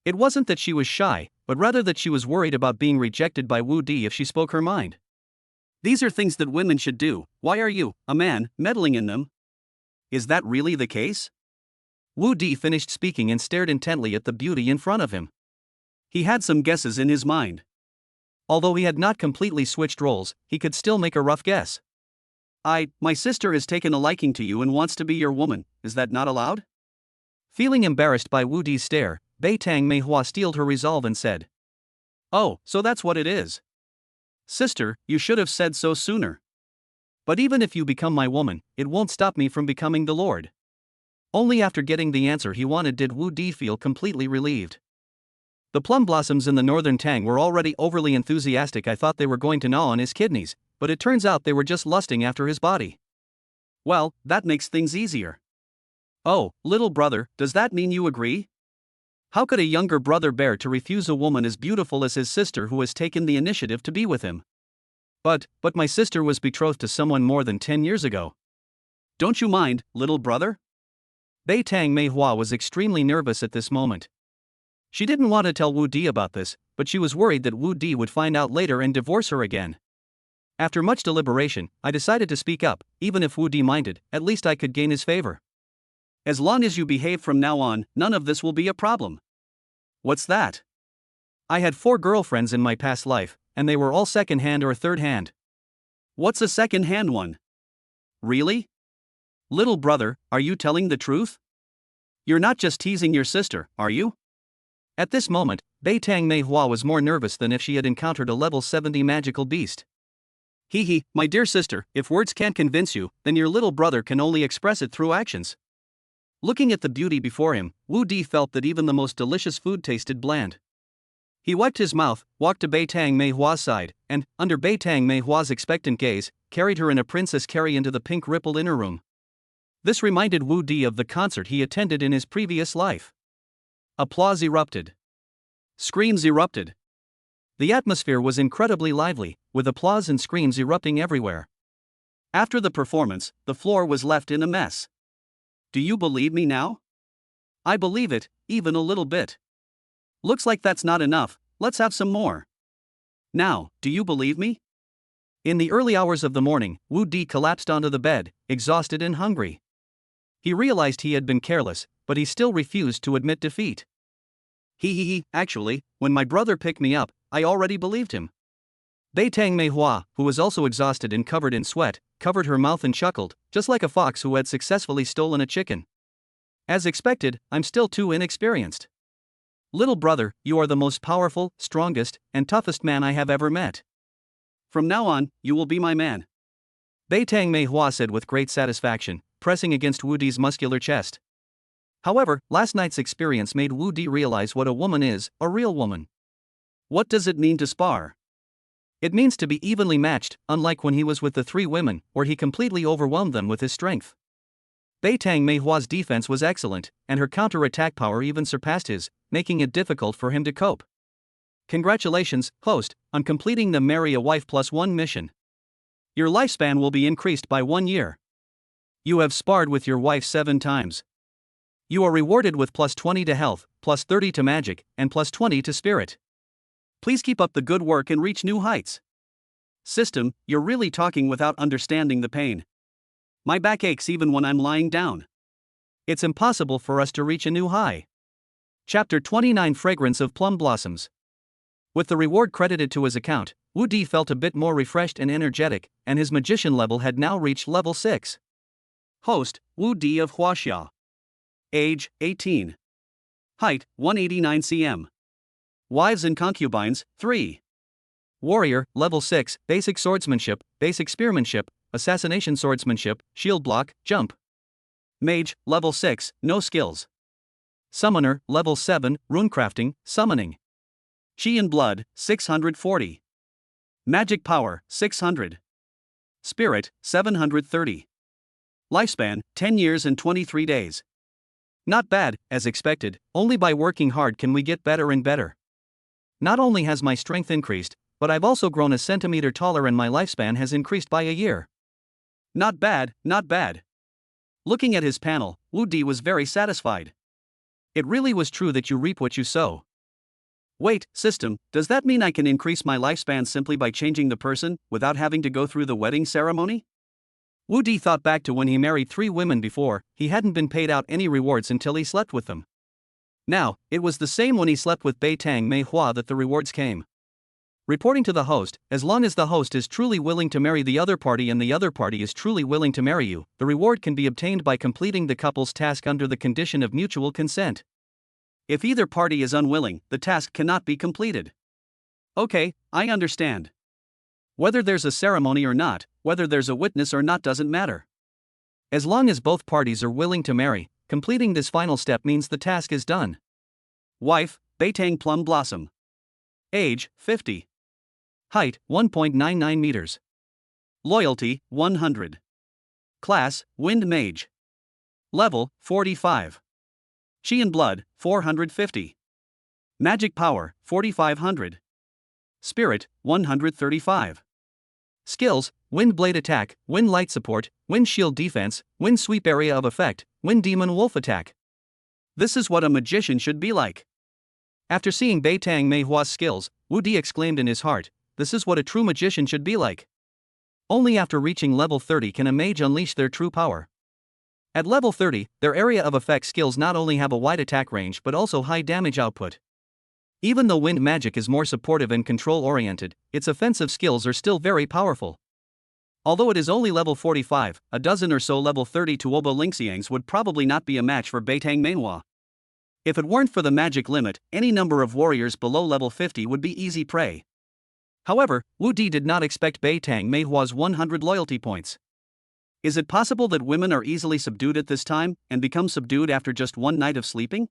It wasn't that she was shy, but rather that she was worried about being rejected by Wu Di if she spoke her mind. These are things that women should do, why are you, a man, meddling in them? Is that really the case? Wu Di finished speaking and stared intently at the beauty in front of him. He had some guesses in his mind. Although he had not completely switched roles, he could still make a rough guess. My sister has taken a liking to you and wants to be your woman, is that not allowed? Feeling embarrassed by Wu Di's stare, Bei Tang Meihua steeled her resolve and said. Oh, so that's what it is. Sister, you should have said so sooner. But even if you become my woman, it won't stop me from becoming the lord. Only after getting the answer he wanted did Wu Di feel completely relieved. The plum blossoms in the northern Tang were already overly enthusiastic. I thought they were going to gnaw on his kidneys, but it turns out they were just lusting after his body. Well, that makes things easier. Oh, little brother, does that mean you agree? How could a younger brother bear to refuse a woman as beautiful as his sister who has taken the initiative to be with him? But my sister was betrothed to someone more than 10 years ago. Don't you mind, little brother? Bei Tang Meihua was extremely nervous at this moment. She didn't want to tell Wu Di about this, but she was worried that Wu Di would find out later and divorce her again. After much deliberation, I decided to speak up. Even if Wu Di minded, at least I could gain his favor. As long as you behave from now on, none of this will be a problem. What's that? I had 4 girlfriends in my past life, and they were all second-hand or third-hand. What's a second-hand one? Really? Little brother, are you telling the truth? You're not just teasing your sister, are you? At this moment, Bei Tang Meihua was more nervous than if she had encountered a level 70 magical beast. Hee, my dear sister, if words can't convince you, then your little brother can only express it through actions. Looking at the beauty before him, Wu Di felt that even the most delicious food tasted bland. He wiped his mouth, walked to Bei Tang Meihua's side, and, under Bei Tang Meihua's expectant gaze, carried her in a princess carry into the pink rippled inner room. This reminded Wu Di of the concert he attended in his previous life. Applause erupted. Screams erupted. The atmosphere was incredibly lively, with applause and screams erupting everywhere. After the performance, the floor was left in a mess. Do you believe me now? I believe it, even a little bit. Looks like that's not enough, let's have some more. Now, do you believe me? In the early hours of the morning, Wu Di collapsed onto the bed, exhausted and hungry. He realized he had been careless, but he still refused to admit defeat. Actually, when my brother picked me up, I already believed him. Bei Tang Mei Hua, who was also exhausted and covered in sweat, covered her mouth and chuckled, just like a fox who had successfully stolen a chicken. As expected, I'm still too inexperienced. Little brother, you are the most powerful, strongest, and toughest man I have ever met. From now on, you will be my man. Bei Tang Mei Hua said with great satisfaction, pressing against Wu Di's muscular chest. However, last night's experience made Wu Di realize what a woman is, a real woman. What does it mean to spar? It means to be evenly matched, unlike when he was with the three women, where he completely overwhelmed them with his strength. Bei Tang Mei Hua's defense was excellent, and her counter-attack power even surpassed his, making it difficult for him to cope. Congratulations, host, on completing the Marry a Wife +1 mission. Your lifespan will be increased by 1 year. You have sparred with your wife 7 times. You are rewarded with +20 to health, +30 to magic, and +20 to spirit. Please keep up the good work and reach new heights. System, you're really talking without understanding the pain. My back aches even when I'm lying down. It's impossible for us to reach a new high. Chapter 29 Fragrance of Plum Blossoms. With the reward credited to his account, Wu Di felt a bit more refreshed and energetic, and his magician level had now reached level 6. Host, Wu Di of Huaxia. Age, 18. Height, 189 cm. Wives and concubines, 3. Warrior, level 6, basic swordsmanship, basic spearmanship, assassination swordsmanship, shield block, jump. Mage, level 6, no skills. Summoner, level 7, runecrafting, summoning. Chi and blood, 640. Magic power, 600. Spirit, 730. Lifespan, 10 years and 23 days. Not bad, as expected, only by working hard can we get better and better. Not only has my strength increased, but I've also grown a centimeter taller and my lifespan has increased by a year. Not bad, not bad. Looking at his panel, Wu Di was very satisfied. It really was true that you reap what you sow. Wait, system, does that mean I can increase my lifespan simply by changing the person, without having to go through the wedding ceremony? Wu Di thought back to when he married 3 women before. He hadn't been paid out any rewards until he slept with them. Now, it was the same when he slept with Bei Tang Mei Hua that the rewards came. Reporting to the host, as long as the host is truly willing to marry the other party and the other party is truly willing to marry you, the reward can be obtained by completing the couple's task under the condition of mutual consent. If either party is unwilling, the task cannot be completed. Okay, I understand. Whether there's a ceremony or not, whether there's a witness or not doesn't matter. As long as both parties are willing to marry, completing this final step means the task is done. Wife, Bei Tang Plum Blossom. Age, 50. Height, 1.99 meters. Loyalty, 100. Class, Wind Mage. Level, 45. Chi and blood, 450. Magic power, 4500. Spirit, 135. Skills, Wind Blade Attack, Wind Light Support, Wind Shield Defense, Wind Sweep Area of Effect, Wind Demon Wolf Attack. This is what a magician should be like. After seeing Bei Tang Mei Hua's skills, Wu Di exclaimed in his heart, this is what a true magician should be like. Only after reaching level 30 can a mage unleash their true power. At level 30, their area of effect skills not only have a wide attack range but also high damage output. Even though wind magic is more supportive and control-oriented, its offensive skills are still very powerful. Although it is only level 45, a dozen or so level 30 Tuoba Lingxiangs would probably not be a match for Bei Tang Mei Hua. If it weren't for the magic limit, any number of warriors below level 50 would be easy prey. However, Wu Di did not expect Bei Tang Mei Hua's 100 loyalty points. Is it possible that women are easily subdued at this time, and become subdued after just one night of sleeping?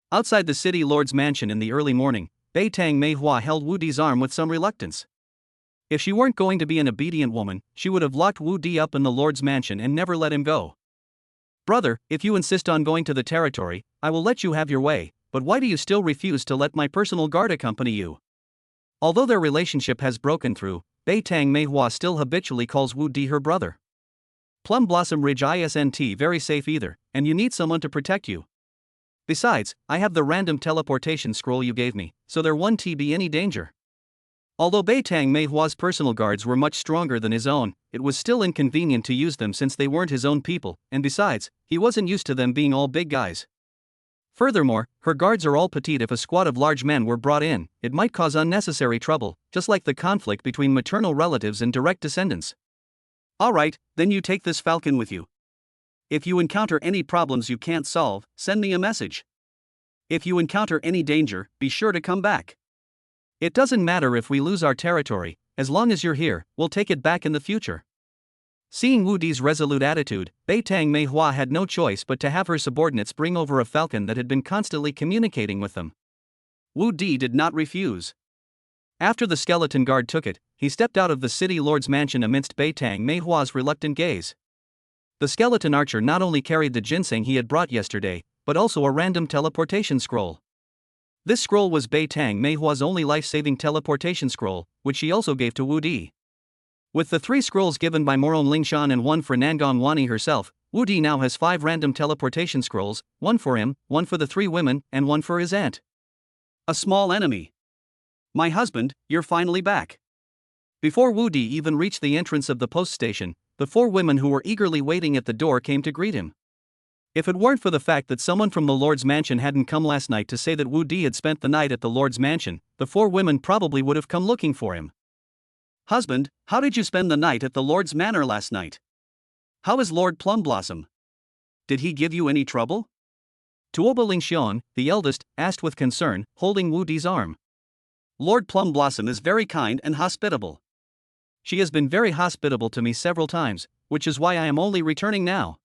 Outside the city lord's mansion in the early morning, Bei Tang Mei Hua held Wu Di's arm with some reluctance. If she weren't going to be an obedient woman, she would have locked Wu Di up in the lord's mansion and never let him go. Brother, if you insist on going to the territory, I will let you have your way, but why do you still refuse to let my personal guard accompany you? Although their relationship has broken through, Bei Tang Mei Hua still habitually calls Wu Di her brother. Plum Blossom Ridge isn't very safe either, and you need someone to protect you. Besides, I have the random teleportation scroll you gave me, so there won't be any danger. Although Beitang Meihua's personal guards were much stronger than his own, it was still inconvenient to use them since they weren't his own people, and besides, he wasn't used to them being all big guys. Furthermore, her guards are all petite. If a squad of large men were brought in, it might cause unnecessary trouble, just like the conflict between maternal relatives and direct descendants. Alright, then you take this falcon with you. If you encounter any problems you can't solve, send me a message. If you encounter any danger, be sure to come back. It doesn't matter if we lose our territory, as long as you're here, we'll take it back in the future. Seeing Wu Di's resolute attitude, Beitang Meihua had no choice but to have her subordinates bring over a falcon that had been constantly communicating with them. Wu Di did not refuse. After the skeleton guard took it, he stepped out of the city lord's mansion amidst Beitang Meihua's reluctant gaze. The skeleton archer not only carried the ginseng he had brought yesterday, but also a random teleportation scroll. This scroll was Beitang Meihua's only life-saving teleportation scroll, which she also gave to Wu Di. With the 3 scrolls given by Moron Lingshan and 1 for Nangong Wani herself, Wu Di now has 5 random teleportation scrolls, 1 for him, 1 for the 3 women, and 1 for his aunt. A small enemy. My husband, you're finally back. Before Wu Di even reached the entrance of the post station, the 4 women who were eagerly waiting at the door came to greet him. If it weren't for the fact that someone from the Lord's mansion hadn't come last night to say that Wu Di had spent the night at the Lord's mansion, the 4 women probably would have come looking for him. Husband, how did you spend the night at the Lord's manor last night? How is Lord Plumblossom? Did he give you any trouble? Tuoba Lingxian, the eldest, asked with concern, holding Wu Di's arm. Lord Plumblossom is very kind and hospitable. She has been very hospitable to me several times, which is why I am only returning now.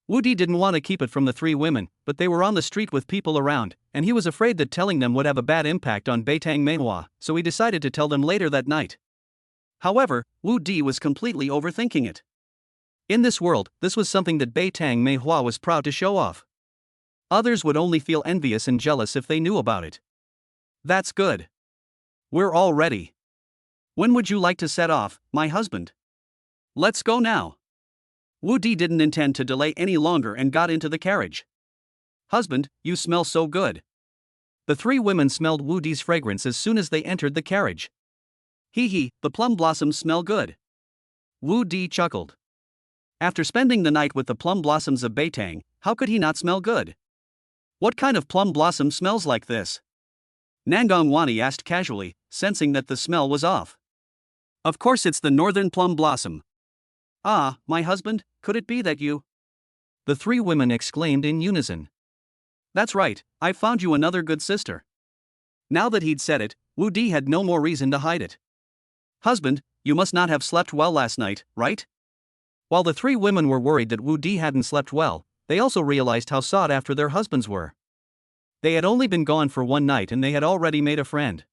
Wu Di didn't want to keep it from the 3 women, but they were on the street with people around, and he was afraid that telling them would have a bad impact on Beitang Meihua, so he decided to tell them later that night. However, Wu Di was completely overthinking it. In this world, this was something that Beitang Meihua was proud to show off. Others would only feel envious and jealous if they knew about it. That's good. We're all ready. When would you like to set off, my husband? Let's go now. Wu Di didn't intend to delay any longer and got into the carriage. Husband, you smell so good. The 3 women smelled Wu Di's fragrance as soon as they entered the carriage. Hee, the plum blossoms smell good. Wu Di chuckled. After spending the night with the plum blossoms of Beitang, how could he not smell good? What kind of plum blossom smells like this? Nangong Wani asked casually, sensing that the smell was off. Of course it's the northern plum blossom. Ah, my husband, could it be that you? The 3 women exclaimed in unison. That's right, I've found you another good sister. Now that he'd said it, Wu Di had no more reason to hide it. Husband, you must not have slept well last night, right? While the 3 women were worried that Wu Di hadn't slept well, they also realized how sought after their husbands were. They had only been gone for 1 night and they had already made a friend.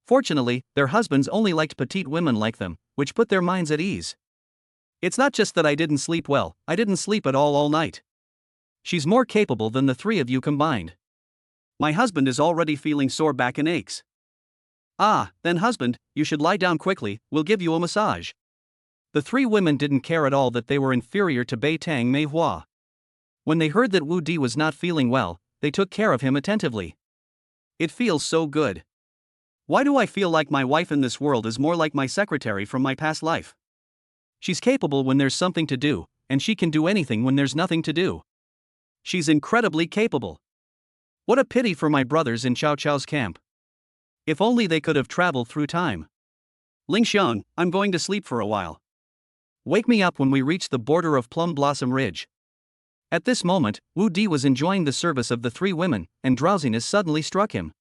Fortunately, their husbands only liked petite women like them, which put their minds at ease. It's not just that I didn't sleep well, I didn't sleep at all night. She's more capable than the 3 of you combined. My husband is already feeling sore back and aches. Ah, then husband, you should lie down quickly, we'll give you a massage. The 3 women didn't care at all that they were inferior to Beitang Meihua. When they heard that Wu Di was not feeling well, they took care of him attentively. It feels so good. Why do I feel like my wife in this world is more like my secretary from my past life? She's capable when there's something to do, and she can do anything when there's nothing to do. She's incredibly capable. What a pity for my brothers in Cao Cao's camp. If only they could have traveled through time. Lingxiang, I'm going to sleep for a while. Wake me up when we reach the border of Plum Blossom Ridge. At this moment, Wu Di was enjoying the service of the 3 women, and drowsiness suddenly struck him.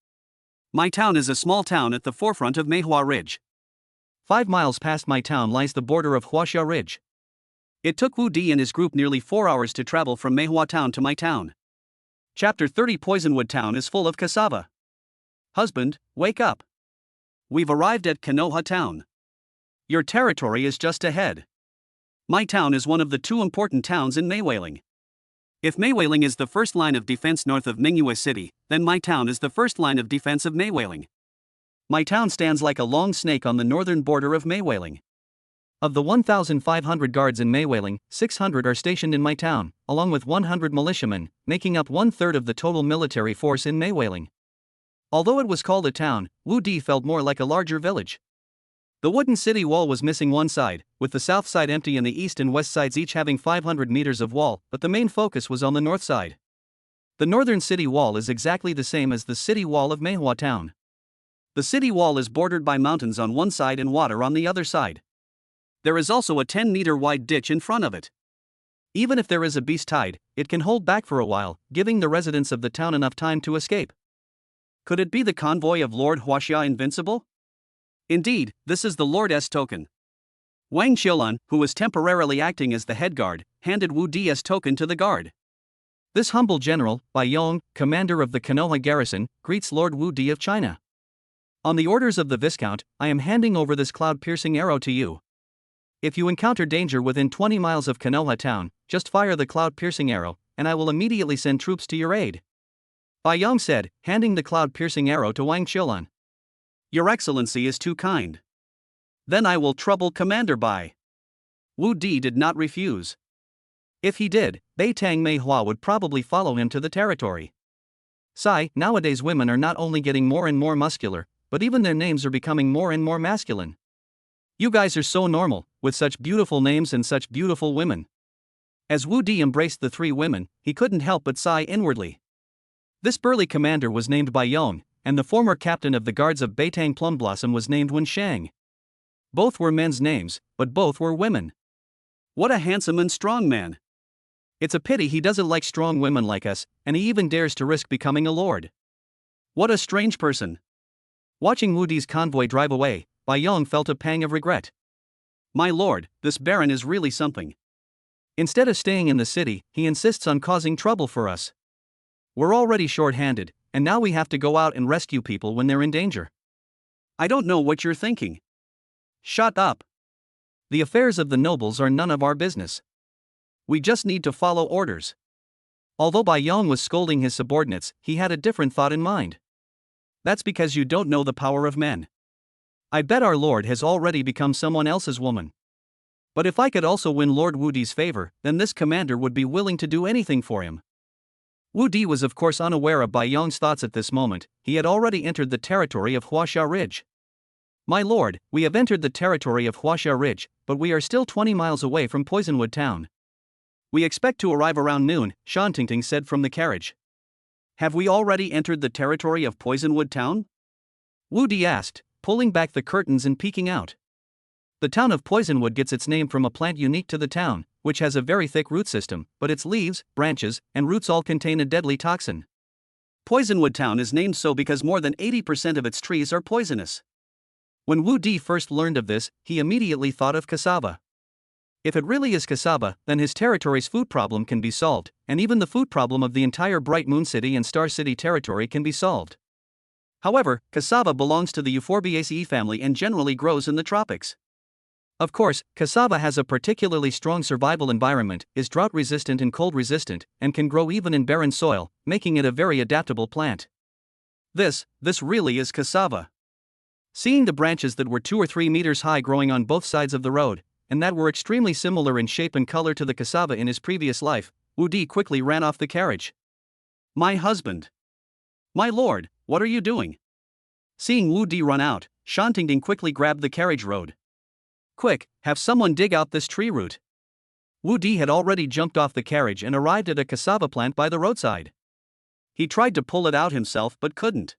My town is a small town at the forefront of Meihua Ridge. 5 miles past my town lies the border of Huaxia Ridge. It took Wu Di and his group nearly 4 hours to travel from Meihua Town to my town. Chapter 30 Poisonwood Town is full of cassava. Husband, wake up. We've arrived at Konoha Town. Your territory is just ahead. My town is one of the 2 important towns in Meiweiling. If Meiweiling is the first line of defense north of Mingyue City, then my town is the first line of defense of Meiweiling. My town stands like a long snake on the northern border of Meiweiling. Of the 1,500 guards in Maywailing, 600 are stationed in my town, along with 100 militiamen, making up 1/3 of the total military force in Maywailing. Although it was called a town, Wu Di felt more like a larger village. The wooden city wall was missing one side, with the south side empty and the east and west sides each having 500 meters of wall, but the main focus was on the north side. The northern city wall is exactly the same as the city wall of Meihua town. The city wall is bordered by mountains on one side and water on the other side. There is also a 10-meter wide ditch in front of it. Even if there is a beast tide, it can hold back for a while, giving the residents of the town enough time to escape. Could it be the convoy of Lord Huaxia Invincible? Indeed, this is the Lord's token. Wang Xiulan, who was temporarily acting as the head guard, handed Wu Di's token to the guard. This humble general, Bai Yong, commander of the Konoha garrison, greets Lord Wu Di of China. On the orders of the Viscount, I am handing over this cloud-piercing arrow to you. If you encounter danger within 20 miles of Konoha town, just fire the cloud-piercing arrow, and I will immediately send troops to your aid. Bai Yong said, handing the cloud-piercing arrow to Wang Xiulan. Your Excellency is too kind. Then I will trouble Commander Bai. Wu Di did not refuse. If he did, Bai Tang Meihua would probably follow him to the territory. Nowadays women are not only getting more and more muscular, but even their names are becoming more and more masculine. You guys are so normal, with such beautiful names and such beautiful women. As Wu Di embraced the three women, he couldn't help but sigh inwardly. This burly commander was named Bai Yong, and the former captain of the guards of Beitang Plum Blossom was named Wen Shang. Both were men's names, but both were women. What a handsome and strong man. It's a pity he doesn't like strong women like us, and he even dares to risk becoming a lord. What a strange person. Watching Wu Di's convoy drive away, Bai Yong felt a pang of regret. My lord, this baron is really something. Instead of staying in the city, he insists on causing trouble for us. We're already short-handed, and now we have to go out and rescue people when they're in danger. I don't know what you're thinking. Shut up. The affairs of the nobles are none of our business. We just need to follow orders. Although Bai Yong was scolding his subordinates, he had a different thought in mind. That's because you don't know the power of men. I bet our lord has already become someone else's woman. But if I could also win Lord Wu Di's favor, then this commander would be willing to do anything for him. Wu Di was of course unaware of Bai Yong's thoughts at this moment. He had already entered the territory of Huaxia Ridge. My lord, we have entered the territory of Huaxia Ridge, but we are still 20 miles away from Poisonwood town. We expect to arrive around noon, Shan Tingting said from the carriage. Have we already entered the territory of Poisonwood town? Wu Di asked, pulling back the curtains and peeking out. The town of Poisonwood gets its name from a plant unique to the town, which has a very thick root system, but its leaves, branches, and roots all contain a deadly toxin. Poisonwood town is named so because more than 80% of its trees are poisonous. When Wu Di first learned of this, he immediately thought of cassava. If it really is cassava, then his territory's food problem can be solved, and even the food problem of the entire Bright Moon City and Star City territory can be solved. However, cassava belongs to the Euphorbiaceae family and generally grows in the tropics. Of course, cassava has a particularly strong survival environment, is drought-resistant and cold-resistant, and can grow even in barren soil, making it a very adaptable plant. This really is cassava. Seeing the branches that were 2 or 3 meters high growing on both sides of the road, and that were extremely similar in shape and color to the cassava in his previous life, Wu Di quickly ran off the carriage. My husband. My lord, what are you doing? Seeing Wu Di run out, Shan Tingting quickly grabbed the carriage road. Quick, have someone dig out this tree root. Wu Di had already jumped off the carriage and arrived at a cassava plant by the roadside. He tried to pull it out himself but couldn't.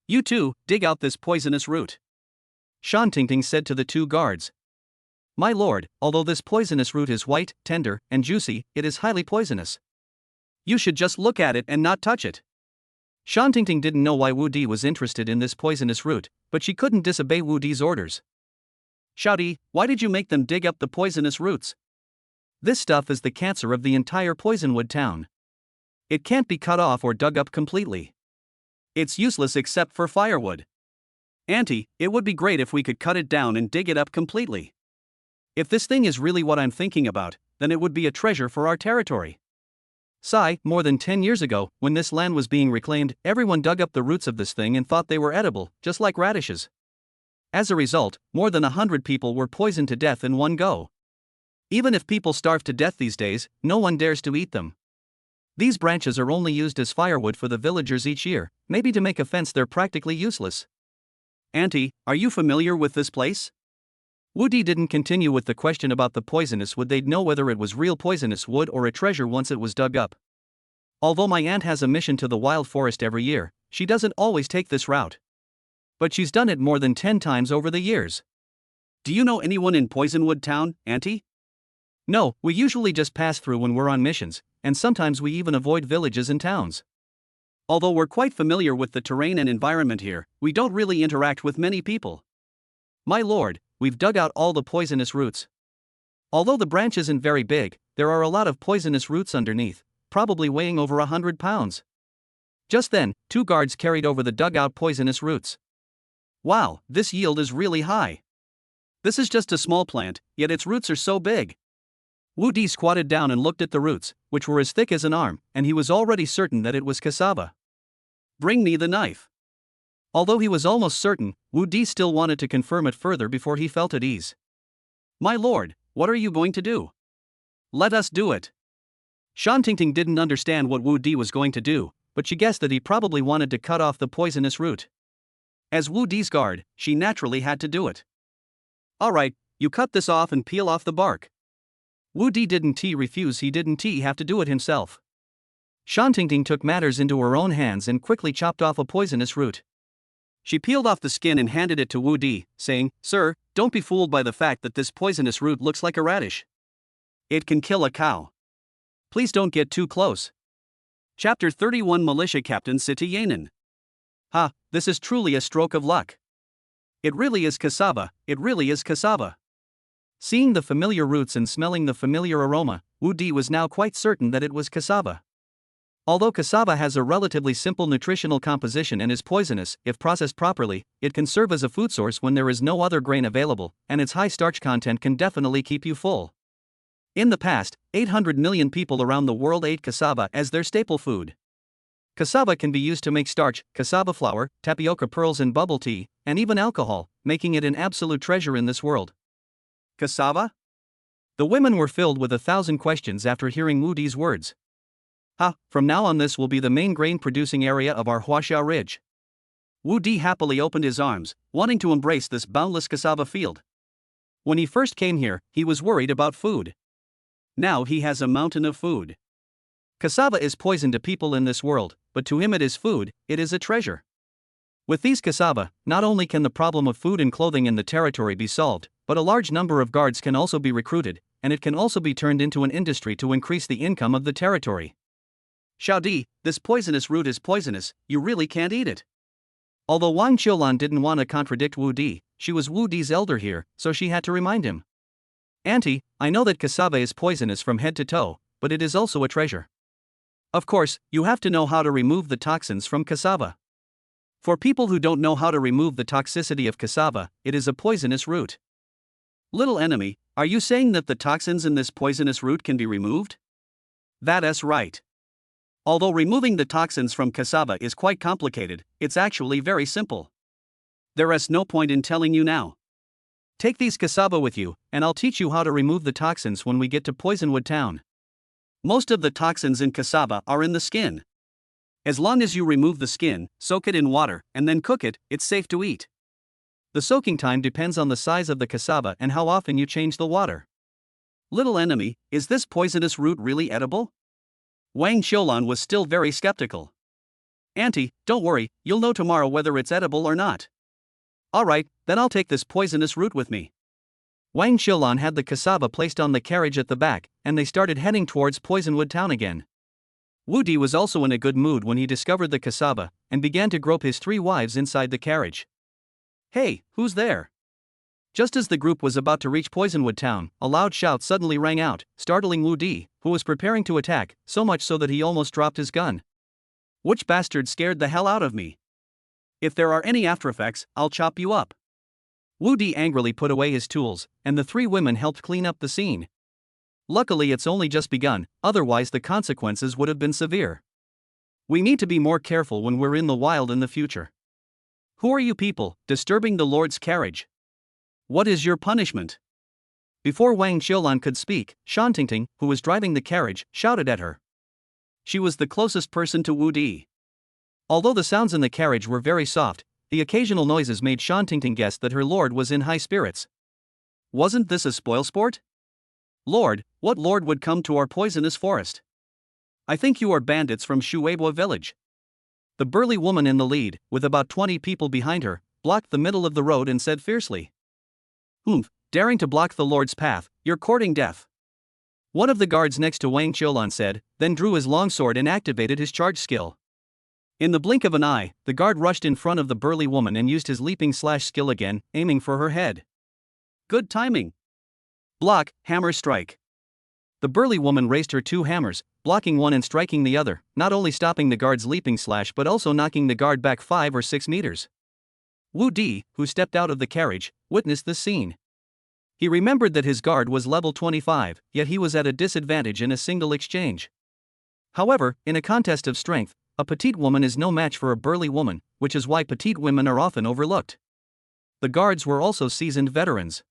You two, dig out this poisonous root. Shan Tingting said to the 2 guards. My lord, although this poisonous root is white, tender, and juicy, it is highly poisonous. You should just look at it and not touch it. Shan Tingting didn't know why Wu Di was interested in this poisonous root, but she couldn't disobey Wu Di's orders. Shouty, why did you make them dig up the poisonous roots? This stuff is the cancer of the entire Poisonwood town. It can't be cut off or dug up completely. It's useless except for firewood. Auntie, it would be great if we could cut it down and dig it up completely. If this thing is really what I'm thinking about, then it would be a treasure for our territory. More than 10 years ago, when this land was being reclaimed, everyone dug up the roots of this thing and thought they were edible, just like radishes. As a result, more than 100 people were poisoned to death in one go. Even if people starve to death these days, no one dares to eat them. These branches are only used as firewood for the villagers each year, maybe to make a fence. They're practically useless. Auntie, are you familiar with this place? Woody didn't continue with the question about the poisonous wood. They'd know whether it was real poisonous wood or a treasure once it was dug up. Although my aunt has a mission to the wild forest every year, she doesn't always take this route. But she's done it more than 10 times over the years. Do you know anyone in Poisonwood Town, Auntie? No, we usually just pass through when we're on missions, and sometimes we even avoid villages and towns. Although we're quite familiar with the terrain and environment here, we don't really interact with many people. My lord, we've dug out all the poisonous roots. Although the branch isn't very big, there are a lot of poisonous roots underneath, probably weighing over 100 pounds. Just then, 2 guards carried over the dug-out poisonous roots. Wow, this yield is really high. This is just a small plant, yet its roots are so big. Wu Di squatted down and looked at the roots, which were as thick as an arm, and he was already certain that it was cassava. Bring me the knife. Although he was almost certain, Wu Di still wanted to confirm it further before he felt at ease. My lord, what are you going to do? Let us do it. Shan Tingting didn't understand what Wu Di was going to do, but she guessed that he probably wanted to cut off the poisonous root. As Wu Di's guard, she naturally had to do it. Alright, you cut this off and peel off the bark. Wu Di didn't refuse. He didn't have to do it himself. Shan Tingting took matters into her own hands and quickly chopped off a poisonous root. She peeled off the skin and handed it to Wu Di, saying, Sir, don't be fooled by the fact that this poisonous root looks like a radish. It can kill a cow. Please don't get too close. Chapter 31 Militia Captain Siti Yanin. Ha, this is truly a stroke of luck. It really is cassava, it really is cassava. Seeing the familiar roots and smelling the familiar aroma, Wu Di was now quite certain that it was cassava. Although cassava has a relatively simple nutritional composition and is poisonous, if processed properly, it can serve as a food source when there is no other grain available, and its high starch content can definitely keep you full. In the past, 800 million people around the world ate cassava as their staple food. Cassava can be used to make starch, cassava flour, tapioca pearls and bubble tea, and even alcohol, making it an absolute treasure in this world. Cassava? The women were filled with 1,000 questions after hearing Wu Di's words. From now on this will be the main grain-producing area of our Huaxia Ridge. Wu Di happily opened his arms, wanting to embrace this boundless cassava field. When he first came here, he was worried about food. Now he has a mountain of food. Cassava is poison to people in this world, but to him it is food, it is a treasure. With these cassava, not only can the problem of food and clothing in the territory be solved, but a large number of guards can also be recruited, and it can also be turned into an industry to increase the income of the territory. Xiao Di, this poisonous root is poisonous, you really can't eat it. Although Wang Qiulan didn't want to contradict Wu Di, she was Wu Di's elder here, so she had to remind him. Auntie, I know that cassava is poisonous from head to toe, but it is also a treasure. Of course, you have to know how to remove the toxins from cassava. For people who don't know how to remove the toxicity of cassava, it is a poisonous root. Little enemy, are you saying that the toxins in this poisonous root can be removed? That's right. Although removing the toxins from cassava is quite complicated, it's actually very simple. There is no point in telling you now. Take these cassava with you, and I'll teach you how to remove the toxins when we get to Poisonwood Town. Most of the toxins in cassava are in the skin. As long as you remove the skin, soak it in water, and then cook it, it's safe to eat. The soaking time depends on the size of the cassava and how often you change the water. Little enemy, is this poisonous root really edible? Wang Qiulan was still very skeptical. Auntie, don't worry, you'll know tomorrow whether it's edible or not. Alright, then I'll take this poisonous root with me. Wang Qiulan had the cassava placed on the carriage at the back, and they started heading towards Poisonwood Town again. Wu Di was also in a good mood when he discovered the cassava, and began to grope his 3 wives inside the carriage. Hey, who's there? Just as the group was about to reach Poisonwood Town, a loud shout suddenly rang out, startling Wu Di, who was preparing to attack, so much so that he almost dropped his gun. Which bastard scared the hell out of me? If there are any aftereffects, I'll chop you up. Wu Di angrily put away his tools, and the 3 women helped clean up the scene. Luckily it's only just begun, otherwise the consequences would have been severe. We need to be more careful when we're in the wild in the future. Who are you people, disturbing the Lord's carriage? What is your punishment? Before Wang Xiaolan could speak, Shan Tingting, who was driving the carriage, shouted at her. She was the closest person to Wu Di. Although the sounds in the carriage were very soft, the occasional noises made Shan Tingting guess that her lord was in high spirits. Wasn't this a spoilsport? Lord, what lord would come to our poisonous forest? I think you are bandits from Shueibua village. The burly woman in the lead, with about 20 people behind her, blocked the middle of the road and said fiercely. Daring to block the Lord's path, you're courting death. One of the guards next to Wang Qiulan said, then drew his longsword and activated his charge skill. In the blink of an eye, the guard rushed in front of the burly woman and used his leaping slash skill again, aiming for her head. Good timing. Block, hammer, strike. The burly woman raised her 2 hammers, blocking one and striking the other, not only stopping the guard's leaping slash but also knocking the guard back 5 or 6 meters. Wu Di, who stepped out of the carriage, witnessed this scene. He remembered that his guard was level 25, yet he was at a disadvantage in a single exchange. However, in a contest of strength, a petite woman is no match for a burly woman, which is why petite women are often overlooked. The guards were also seasoned veterans.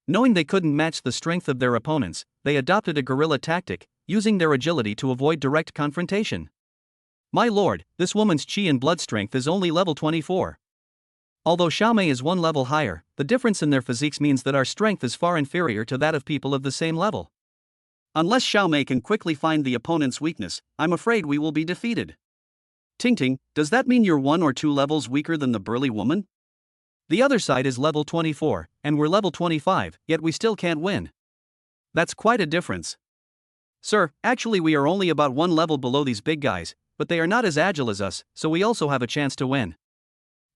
Knowing they couldn't match the strength of their opponents, they adopted a guerrilla tactic, using their agility to avoid direct confrontation. My lord, this woman's chi and blood strength is only level 24. Although Xiaomei is 1 level higher, the difference in their physiques means that our strength is far inferior to that of people of the same level. Unless Xiaomei can quickly find the opponent's weakness, I'm afraid we will be defeated. Tingting, does that mean you're 1 or 2 levels weaker than the burly woman? The other side is level 24, and we're level 25, yet we still can't win. That's quite a difference. Sir, actually we are only about 1 level below these big guys, but they are not as agile as us, so we also have a chance to win.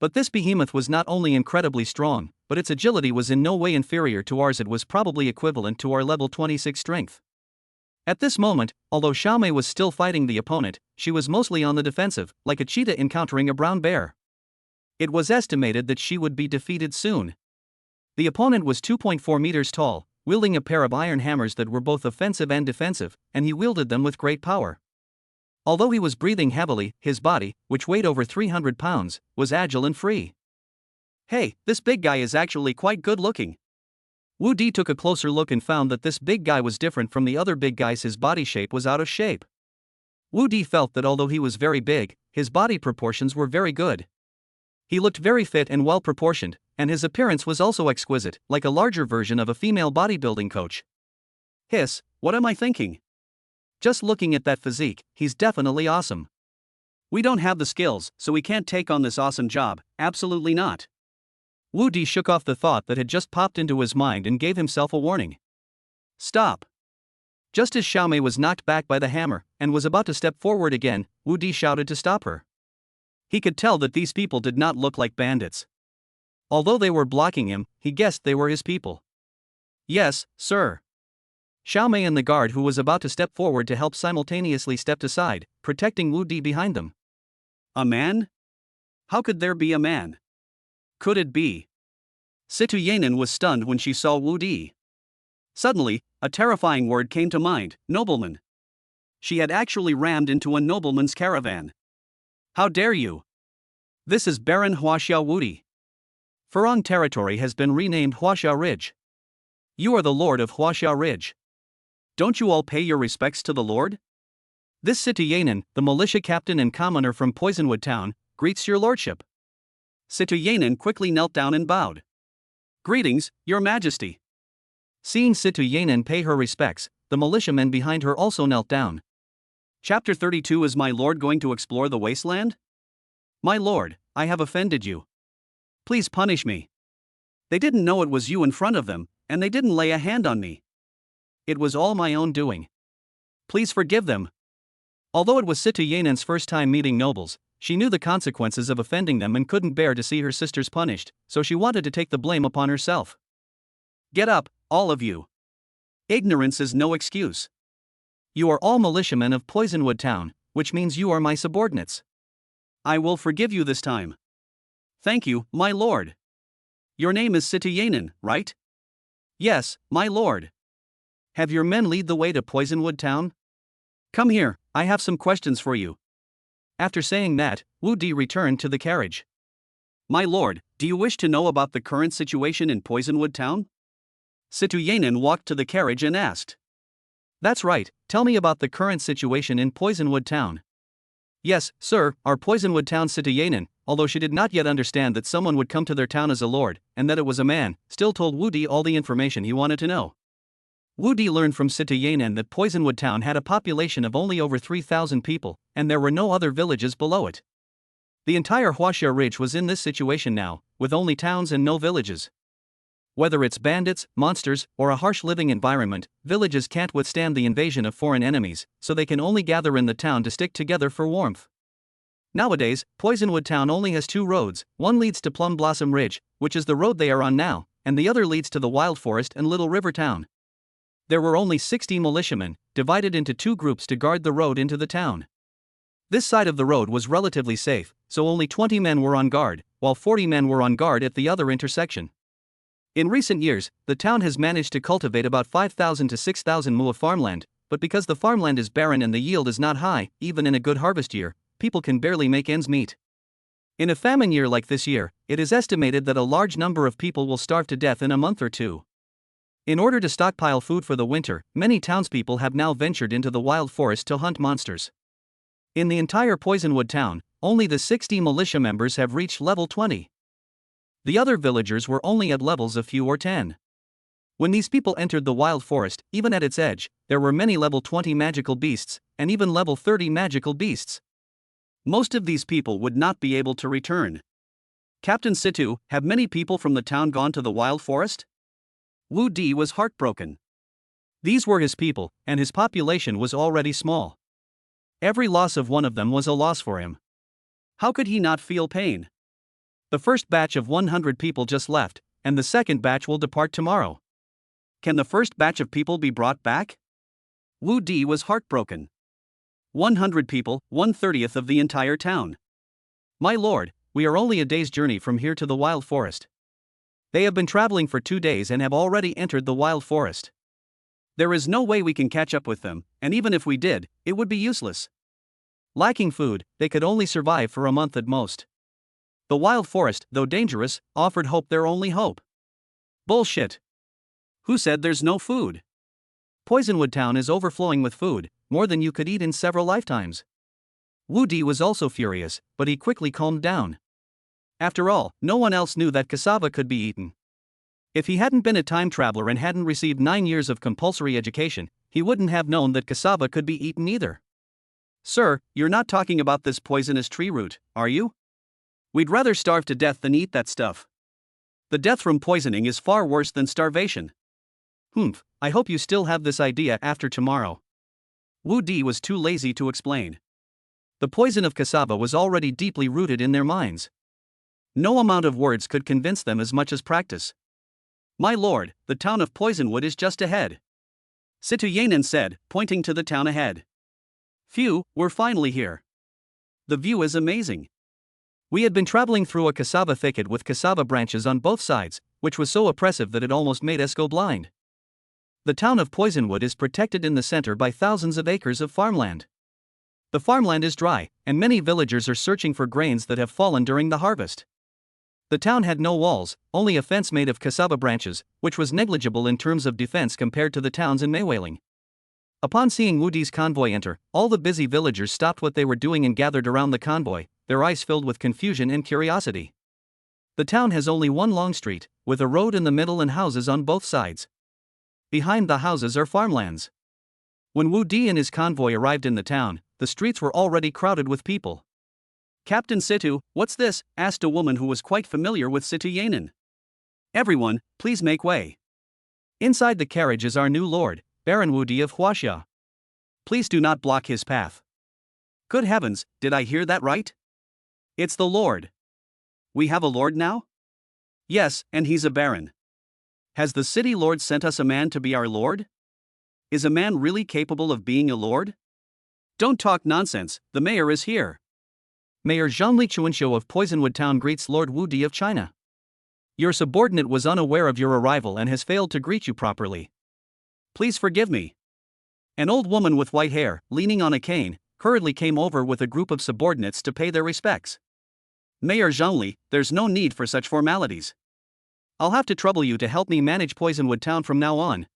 But this behemoth was not only incredibly strong, but its agility was in no way inferior to ours. It was probably equivalent to our level 26 strength. At this moment, although Xiaomei was still fighting the opponent, she was mostly on the defensive, like a cheetah encountering a brown bear. It was estimated that she would be defeated soon. The opponent was 2.4 meters tall, wielding a pair of iron hammers that were both offensive and defensive, and he wielded them with great power. Although he was breathing heavily, his body, which weighed over 300 pounds, was agile and free. Hey, this big guy is actually quite good looking. Wu Di took a closer look and found that this big guy was different from the other big guys. His body shape was out of shape. Wu Di felt that although he was very big, his body proportions were very good. He looked very fit and well proportioned, and his appearance was also exquisite, like a larger version of a female bodybuilding coach. Hiss, what am I thinking? Just looking at that physique, he's definitely awesome. We don't have the skills, so we can't take on this awesome job, absolutely not. Wu Di shook off the thought that had just popped into his mind and gave himself a warning. Stop. Just as Xiaomei was knocked back by the hammer, and was about to step forward again, Wu Di shouted to stop her. He could tell that these people did not look like bandits. Although they were blocking him, he guessed they were his people. Yes, sir. Xiaomei and the guard who was about to step forward to help simultaneously stepped aside, protecting Wu Di behind them. A man? How could there be a man? Could it be? Situ Yanan was stunned when she saw Wu Di. Suddenly, a terrifying word came to mind, nobleman. She had actually rammed into a nobleman's caravan. How dare you? This is Baron Huaxia Wu Di. Furong territory has been renamed Huaxia Ridge. You are the lord of Huaxia Ridge. Don't you all pay your respects to the lord? This Situ Yanan, the militia captain and commoner from Poisonwood Town, greets your lordship. Situ Yanan quickly knelt down and bowed. Greetings, your majesty. Seeing Situ Yanan pay her respects, the militiamen behind her also knelt down. Chapter 32. Is my lord going to explore the wasteland? My lord, I have offended you. Please punish me. They didn't know it was you in front of them, and they didn't lay a hand on me. It was all my own doing. Please forgive them. Although it was Situ Yanan's first time meeting nobles, she knew the consequences of offending them and couldn't bear to see her sisters punished, so she wanted to take the blame upon herself. Get up, all of you. Ignorance is no excuse. You are all militiamen of Poisonwood Town, which means you are my subordinates. I will forgive you this time. Thank you, my lord. Your name is Situ Yanan, right? Yes, my lord. Have your men lead the way to Poisonwood Town? Come here, I have some questions for you. After saying that, Wu Di returned to the carriage. My lord, do you wish to know about the current situation in Poisonwood Town? Citoyenin walked to the carriage and asked. That's right, tell me about the current situation in Poisonwood Town. Yes, sir, our Poisonwood Town Citoyenin, although she did not yet understand that someone would come to their town as a lord, and that it was a man, still told Wu Di all the information he wanted to know. Wu Di learned from Citoyenin that Poisonwood Town had a population of only over 3,000 people, and there were no other villages below it. The entire Huaxia Ridge was in this situation now, with only towns and no villages. Whether it's bandits, monsters, or a harsh living environment, villages can't withstand the invasion of foreign enemies, so they can only gather in the town to stick together for warmth. Nowadays, Poisonwood Town only has two roads, one leads to Plum Blossom Ridge, which is the road they are on now, and the other leads to the Wild Forest and Little River Town. There were only 60 militiamen, divided into two groups to guard the road into the town. This side of the road was relatively safe, so only 20 men were on guard, while 40 men were on guard at the other intersection. In recent years, the town has managed to cultivate about 5,000 to 6,000 mu of farmland, but because the farmland is barren and the yield is not high, even in a good harvest year, people can barely make ends meet. In a famine year like this year, it is estimated that a large number of people will starve to death in a month or two. In order to stockpile food for the winter, many townspeople have now ventured into the wild forest to hunt monsters. In the entire Poisonwood Town, only the 60 militia members have reached level 20. The other villagers were only at levels of few or 10. When these people entered the wild forest, even at its edge, there were many level 20 magical beasts, and even level 30 magical beasts. Most of these people would not be able to return. Captain Situ, have many people from the town gone to the wild forest? Wu Di was heartbroken. These were his people, and his population was already small. Every loss of one of them was a loss for him. How could he not feel pain? The first batch of 100 people just left, and the second batch will depart tomorrow. Can the first batch of people be brought back? Wu Di was heartbroken. 100 people, 1/30th of the entire town. My lord, we are only a day's journey from here to the wild forest. They have been traveling for 2 days and have already entered the wild forest. There is no way we can catch up with them, and even if we did, it would be useless. Lacking food, they could only survive for a month at most. The wild forest, though dangerous, offered hope, their only hope. Bullshit. Who said there's no food? Poisonwood Town is overflowing with food, more than you could eat in several lifetimes. Wu Di was also furious, but he quickly calmed down. After all, no one else knew that cassava could be eaten. If he hadn't been a time traveler and hadn't received 9 years of compulsory education, he wouldn't have known that cassava could be eaten either. Sir, you're not talking about this poisonous tree root, are you? We'd rather starve to death than eat that stuff. The death from poisoning is far worse than starvation. Humph, I hope you still have this idea after tomorrow. Wu Di was too lazy to explain. The poison of cassava was already deeply rooted in their minds. No amount of words could convince them as much as practice. My lord, the town of Poisonwood is just ahead. Citoyenin said, pointing to the town ahead. Phew, we're finally here. The view is amazing. We had been traveling through a cassava thicket with cassava branches on both sides, which was so oppressive that it almost made us go blind. The town of Poisonwood is protected in the center by thousands of acres of farmland. The farmland is dry, and many villagers are searching for grains that have fallen during the harvest. The town had no walls, only a fence made of cassava branches, which was negligible in terms of defense compared to the towns in Maywailing. Upon seeing Wu Di's convoy enter, all the busy villagers stopped what they were doing and gathered around the convoy, their eyes filled with confusion and curiosity. The town has only one long street, with a road in the middle and houses on both sides. Behind the houses are farmlands. When Wu Di and his convoy arrived in the town, the streets were already crowded with people. Captain Situ, what's this? Asked a woman who was quite familiar with Citoyenin. Everyone, please make way. Inside the carriage is our new lord, Baron Wu Di of Huaxia. Please do not block his path. Good heavens, did I hear that right? It's the lord. We have a lord now? Yes, and he's a baron. Has the city lord sent us a man to be our lord? Is a man really capable of being a lord? Don't talk nonsense, the mayor is here. Mayor Zhangli Chuanxiu of Poisonwood Town greets Lord Wu Di of China. Your subordinate was unaware of your arrival and has failed to greet you properly. Please forgive me. An old woman with white hair, leaning on a cane, hurriedly came over with a group of subordinates to pay their respects. Mayor Zhongli, there's no need for such formalities. I'll have to trouble you to help me manage Poisonwood Town from now on.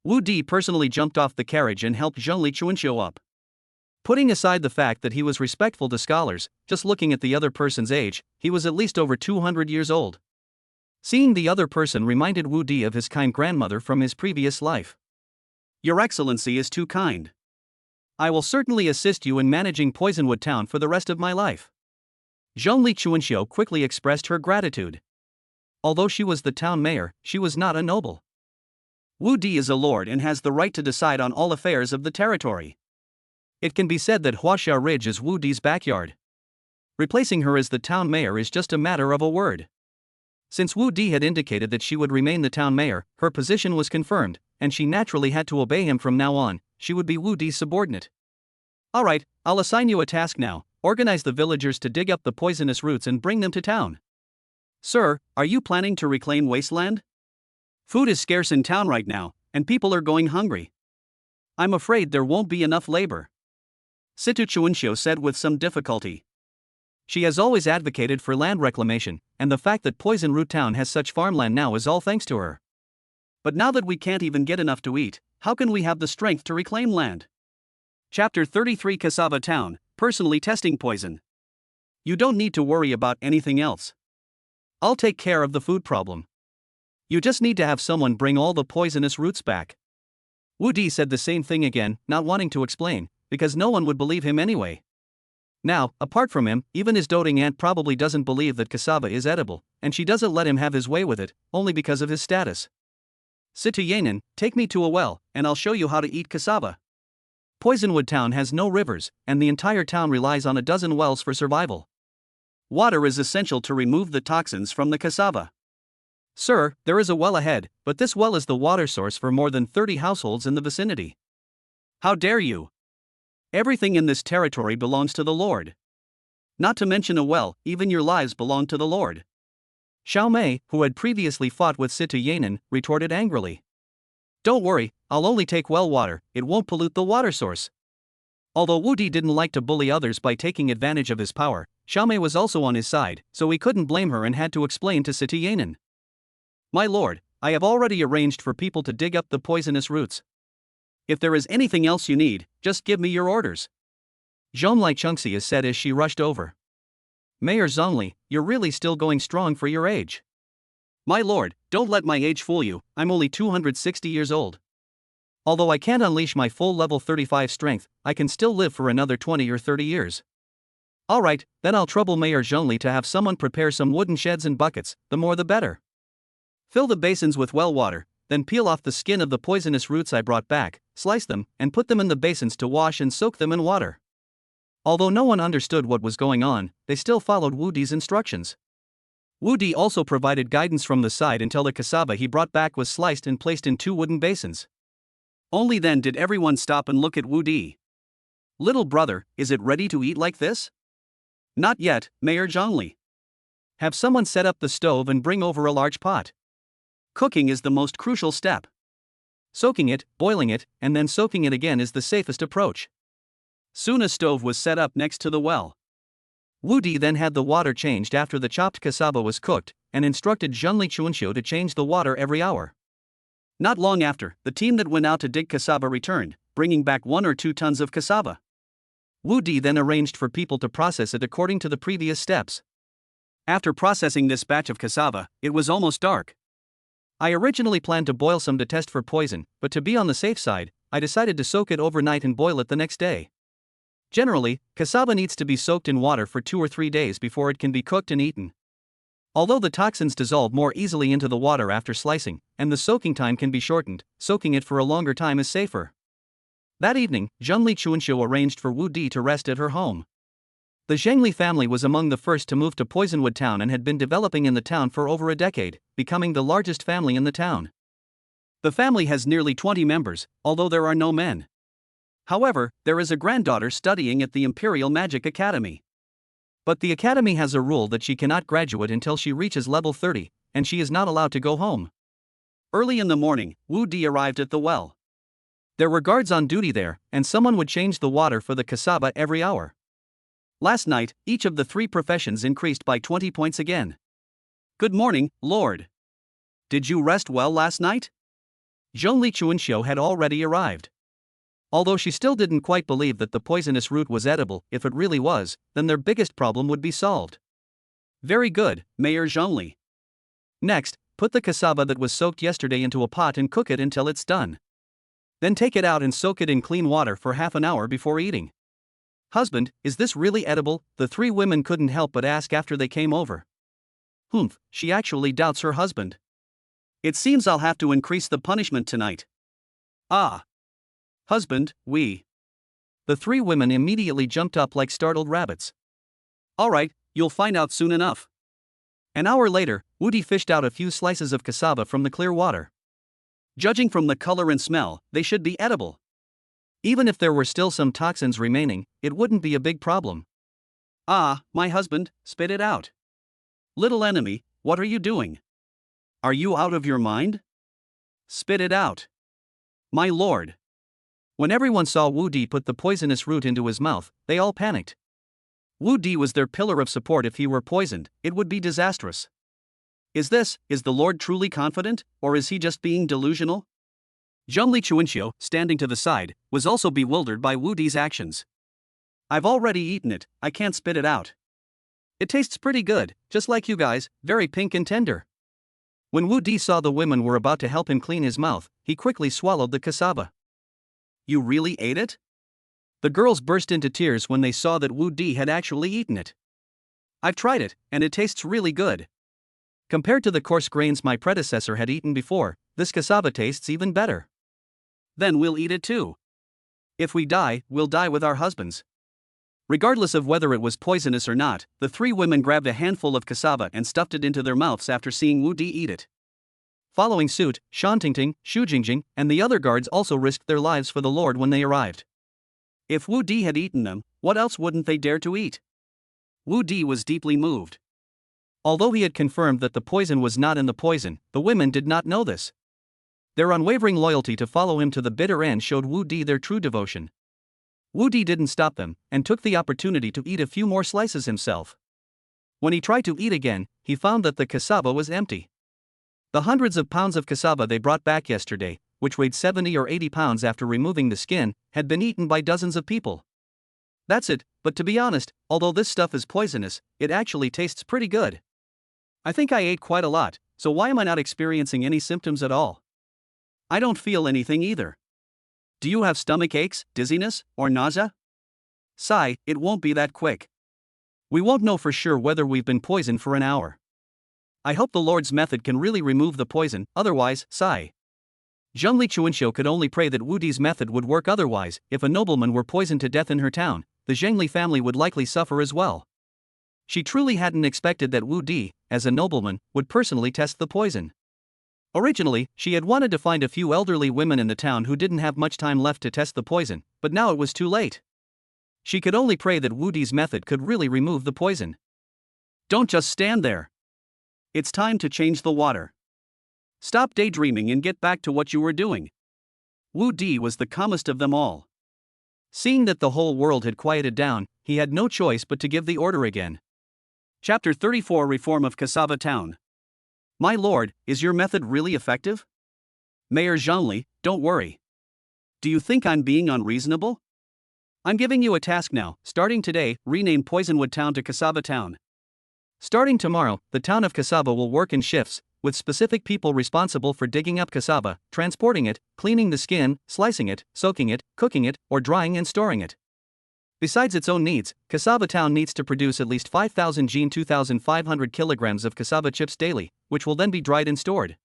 Wu Di personally jumped off the carriage and helped Zhongli Chuanxiu up. Putting aside the fact that he was respectful to scholars, just looking at the other person's age, he was at least over 200 years old. Seeing the other person reminded Wu Di of his kind grandmother from his previous life. Your Excellency is too kind. I will certainly assist you in managing Poisonwood Town for the rest of my life. Zhongli Chuanxiu quickly expressed her gratitude. Although she was the town mayor, she was not a noble. Wu Di is a lord and has the right to decide on all affairs of the territory. It can be said that Huaxia Ridge is Wu Di's backyard. Replacing her as the town mayor is just a matter of a word. Since Wu Di had indicated that she would remain the town mayor, her position was confirmed, and she naturally had to obey him from now on. She would be Wu Di's subordinate. Alright, I'll assign you a task now. Organize the villagers to dig up the poisonous roots and bring them to town. Sir, are you planning to reclaim wasteland? Food is scarce in town right now, and people are going hungry. I'm afraid there won't be enough labor. Situ Chuanxiu said with some difficulty. She has always advocated for land reclamation, and the fact that Poison Root Town has such farmland now is all thanks to her. But now that we can't even get enough to eat, how can we have the strength to reclaim land? Chapter 33 Cassava Town, Personally Testing Poison. You don't need to worry about anything else. I'll take care of the food problem. You just need to have someone bring all the poisonous roots back. Wu Di said the same thing again, not wanting to explain, because no one would believe him anyway. Now, apart from him, even his doting aunt probably doesn't believe that cassava is edible, and she doesn't let him have his way with it, only because of his status. Situ Yanan, take me to a well, and I'll show you how to eat cassava. Poisonwood Town has no rivers, and the entire town relies on a dozen wells for survival. Water is essential to remove the toxins from the cassava. Sir, there is a well ahead, but this well is the water source for more than 30 households in the vicinity. How dare you? Everything in this territory belongs to the Lord. Not to mention a well, even your lives belong to the Lord. Xiao Mei, who had previously fought with Situ Yanan, retorted angrily. Don't worry, I'll only take well water, it won't pollute the water source. Although Wu Di didn't like to bully others by taking advantage of his power, Xiao Mei was also on his side, so he couldn't blame her and had to explain to Situ Yanan. My lord, I have already arranged for people to dig up the poisonous roots. If there is anything else you need, just give me your orders. Zhongli Chengxi said as she rushed over. Mayor Zhongli, you're really still going strong for your age. My lord, don't let my age fool you, I'm only 260 years old. Although I can't unleash my full level 35 strength, I can still live for another 20 or 30 years. Alright, then I'll trouble Mayor Zhongli to have someone prepare some wooden sheds and buckets, the more the better. Fill the basins with well water, then peel off the skin of the poisonous roots I brought back, slice them, and put them in the basins to wash and soak them in water. Although no one understood what was going on, they still followed Wu Di's instructions. Wu Di also provided guidance from the side until the cassava he brought back was sliced and placed in 2 wooden basins. Only then did everyone stop and look at Wu Di. Little brother, is it ready to eat like this? Not yet, Mayor Zhongli. Have someone set up the stove and bring over a large pot. Cooking is the most crucial step. Soaking it, boiling it, and then soaking it again is the safest approach. Soon a stove was set up next to the well. Wu Di then had the water changed after the chopped cassava was cooked, and instructed Zhongli Chuanxiu to change the water every hour. Not long after, the team that went out to dig cassava returned, bringing back 1 or 2 tons of cassava. Wu Di then arranged for people to process it according to the previous steps. After processing this batch of cassava, it was almost dark. I originally planned to boil some to test for poison, but to be on the safe side, I decided to soak it overnight and boil it the next day. Generally, cassava needs to be soaked in water for 2 or 3 days before it can be cooked and eaten. Although the toxins dissolve more easily into the water after slicing, and the soaking time can be shortened, soaking it for a longer time is safer. That evening, Zhongli Chuanxiu arranged for Wu Di to rest at her home. The Zhengli family was among the first to move to Poisonwood Town and had been developing in the town for over a decade, becoming the largest family in the town. The family has nearly 20 members, although there are no men. However, there is a granddaughter studying at the Imperial Magic Academy. But the academy has a rule that she cannot graduate until she reaches level 30, and she is not allowed to go home. Early in the morning, Wu Di arrived at the well. There were guards on duty there, and someone would change the water for the cassava every hour. Last night, each of the three professions increased by 20 points again. Good morning, Lord. Did you rest well last night? Zhongli Chuanxiu had already arrived. Although she still didn't quite believe that the poisonous root was edible, if it really was, then their biggest problem would be solved. Very good, Mayor Zhongli. Next, put the cassava that was soaked yesterday into a pot and cook it until it's done. Then take it out and soak it in clean water for half an hour before eating. Husband, is this really edible? The three women couldn't help but ask after they came over. Humph, she actually doubts her husband. It seems I'll have to increase the punishment tonight. Ah. Husband, we. The three women immediately jumped up like startled rabbits. Alright, you'll find out soon enough. An hour later, Woody fished out a few slices of cassava from the clear water. Judging from the color and smell, they should be edible. Even if there were still some toxins remaining, it wouldn't be a big problem. Ah, my husband, spit it out. Little enemy, what are you doing? Are you out of your mind? Spit it out. My lord. When everyone saw Wu Di put the poisonous root into his mouth, they all panicked. Wu Di was their pillar of support. If he were poisoned, it would be disastrous. Is the Lord truly confident, or is he just being delusional? Zhongli Chuanxiu, standing to the side, was also bewildered by Wu Di's actions. I've already eaten it, I can't spit it out. It tastes pretty good, just like you guys, very pink and tender. When Wu Di saw the women were about to help him clean his mouth, he quickly swallowed the cassava. You really ate it? The girls burst into tears when they saw that Wu Di had actually eaten it. I've tried it, and it tastes really good. Compared to the coarse grains my predecessor had eaten before, this cassava tastes even better. Then we'll eat it too. If we die, we'll die with our husbands. Regardless of whether it was poisonous or not, the three women grabbed a handful of cassava and stuffed it into their mouths after seeing Wu Di eat it. Following suit, Shan Tingting, Xu Jingjing, and the other guards also risked their lives for the Lord when they arrived. If Wu Di had eaten them, what else wouldn't they dare to eat? Wu Di was deeply moved. Although he had confirmed that the poison was not in the poison, the women did not know this. Their unwavering loyalty to follow him to the bitter end showed Wu Di their true devotion. Wu Di didn't stop them, and took the opportunity to eat a few more slices himself. When he tried to eat again, he found that the cassava was empty. The hundreds of pounds of cassava they brought back yesterday, which weighed 70 or 80 pounds after removing the skin, had been eaten by dozens of people. That's it, but to be honest, although this stuff is poisonous, it actually tastes pretty good. I think I ate quite a lot, so why am I not experiencing any symptoms at all? I don't feel anything either. Do you have stomach aches, dizziness, or nausea? Sigh, it won't be that quick. We won't know for sure whether we've been poisoned for an hour. I hope the Lord's method can really remove the poison, otherwise, sigh. Zhongli Chuanxiu could only pray that Wu Di's method would work. Otherwise, if a nobleman were poisoned to death in her town, the Zhengli family would likely suffer as well. She truly hadn't expected that Wu Di, as a nobleman, would personally test the poison. Originally, she had wanted to find a few elderly women in the town who didn't have much time left to test the poison, but now it was too late. She could only pray that Wu Di's method could really remove the poison. Don't just stand there. It's time to change the water. Stop daydreaming and get back to what you were doing. Wu Di was the calmest of them all. Seeing that the whole world had quieted down, he had no choice but to give the order again. Chapter 34 Reform of Cassava Town. My lord, is your method really effective? Mayor Zhongli, don't worry. Do you think I'm being unreasonable? I'm giving you a task now. Starting today, rename Poisonwood Town to Cassava Town. Starting tomorrow, the town of Cassava will work in shifts, with specific people responsible for digging up cassava, transporting it, cleaning the skin, slicing it, soaking it, cooking it, or drying and storing it. Besides its own needs, Cassava Town needs to produce at least 5,000 gene 2,500 kilograms of cassava chips daily, which will then be dried and stored.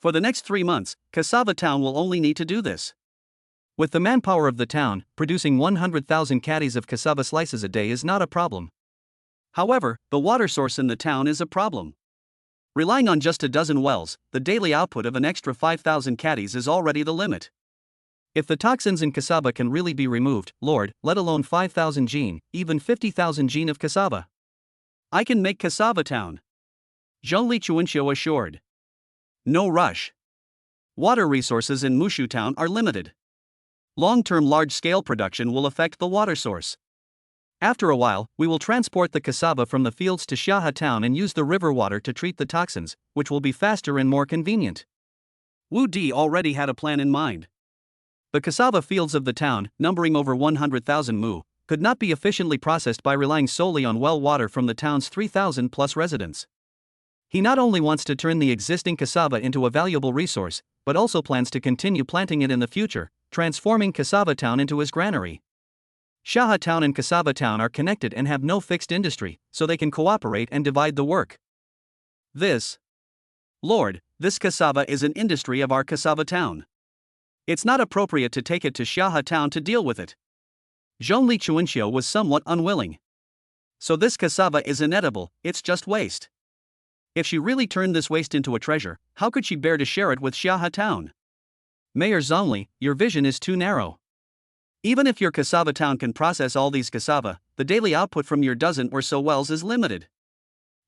For the next 3 months, Cassava Town will only need to do this. With the manpower of the town, producing 100,000 caddies of cassava slices a day is not a problem. However, the water source in the town is a problem. Relying on just a dozen wells, the daily output of an extra 5,000 caddies is already the limit. If the toxins in cassava can really be removed, Lord, let alone 5,000 gene, even 50,000 gene of cassava, I can make Cassava Town. Zhongli Chuanxiu assured. No rush. Water resources in Mushu Town are limited. Long-term large-scale production will affect the water source. After a while, we will transport the cassava from the fields to Shaha town and use the river water to treat the toxins, which will be faster and more convenient. Wu Di already had a plan in mind. The cassava fields of the town, numbering over 100,000 mu, could not be efficiently processed by relying solely on well water from the town's 3,000 plus residents. He not only wants to turn the existing cassava into a valuable resource, but also plans to continue planting it in the future, transforming Cassava Town into his granary. Shaha Town and Cassava Town are connected and have no fixed industry, so they can cooperate and divide the work. Lord, this cassava is an industry of our Cassava Town. It's not appropriate to take it to Shaha Town to deal with it. Zhongli Chuanxiu was somewhat unwilling. So this cassava is inedible, it's just waste. If she really turned this waste into a treasure, how could she bear to share it with Shaha Town? Mayor Zhongli, your vision is too narrow. Even if your Cassava Town can process all these cassava, the daily output from your dozen or so wells is limited.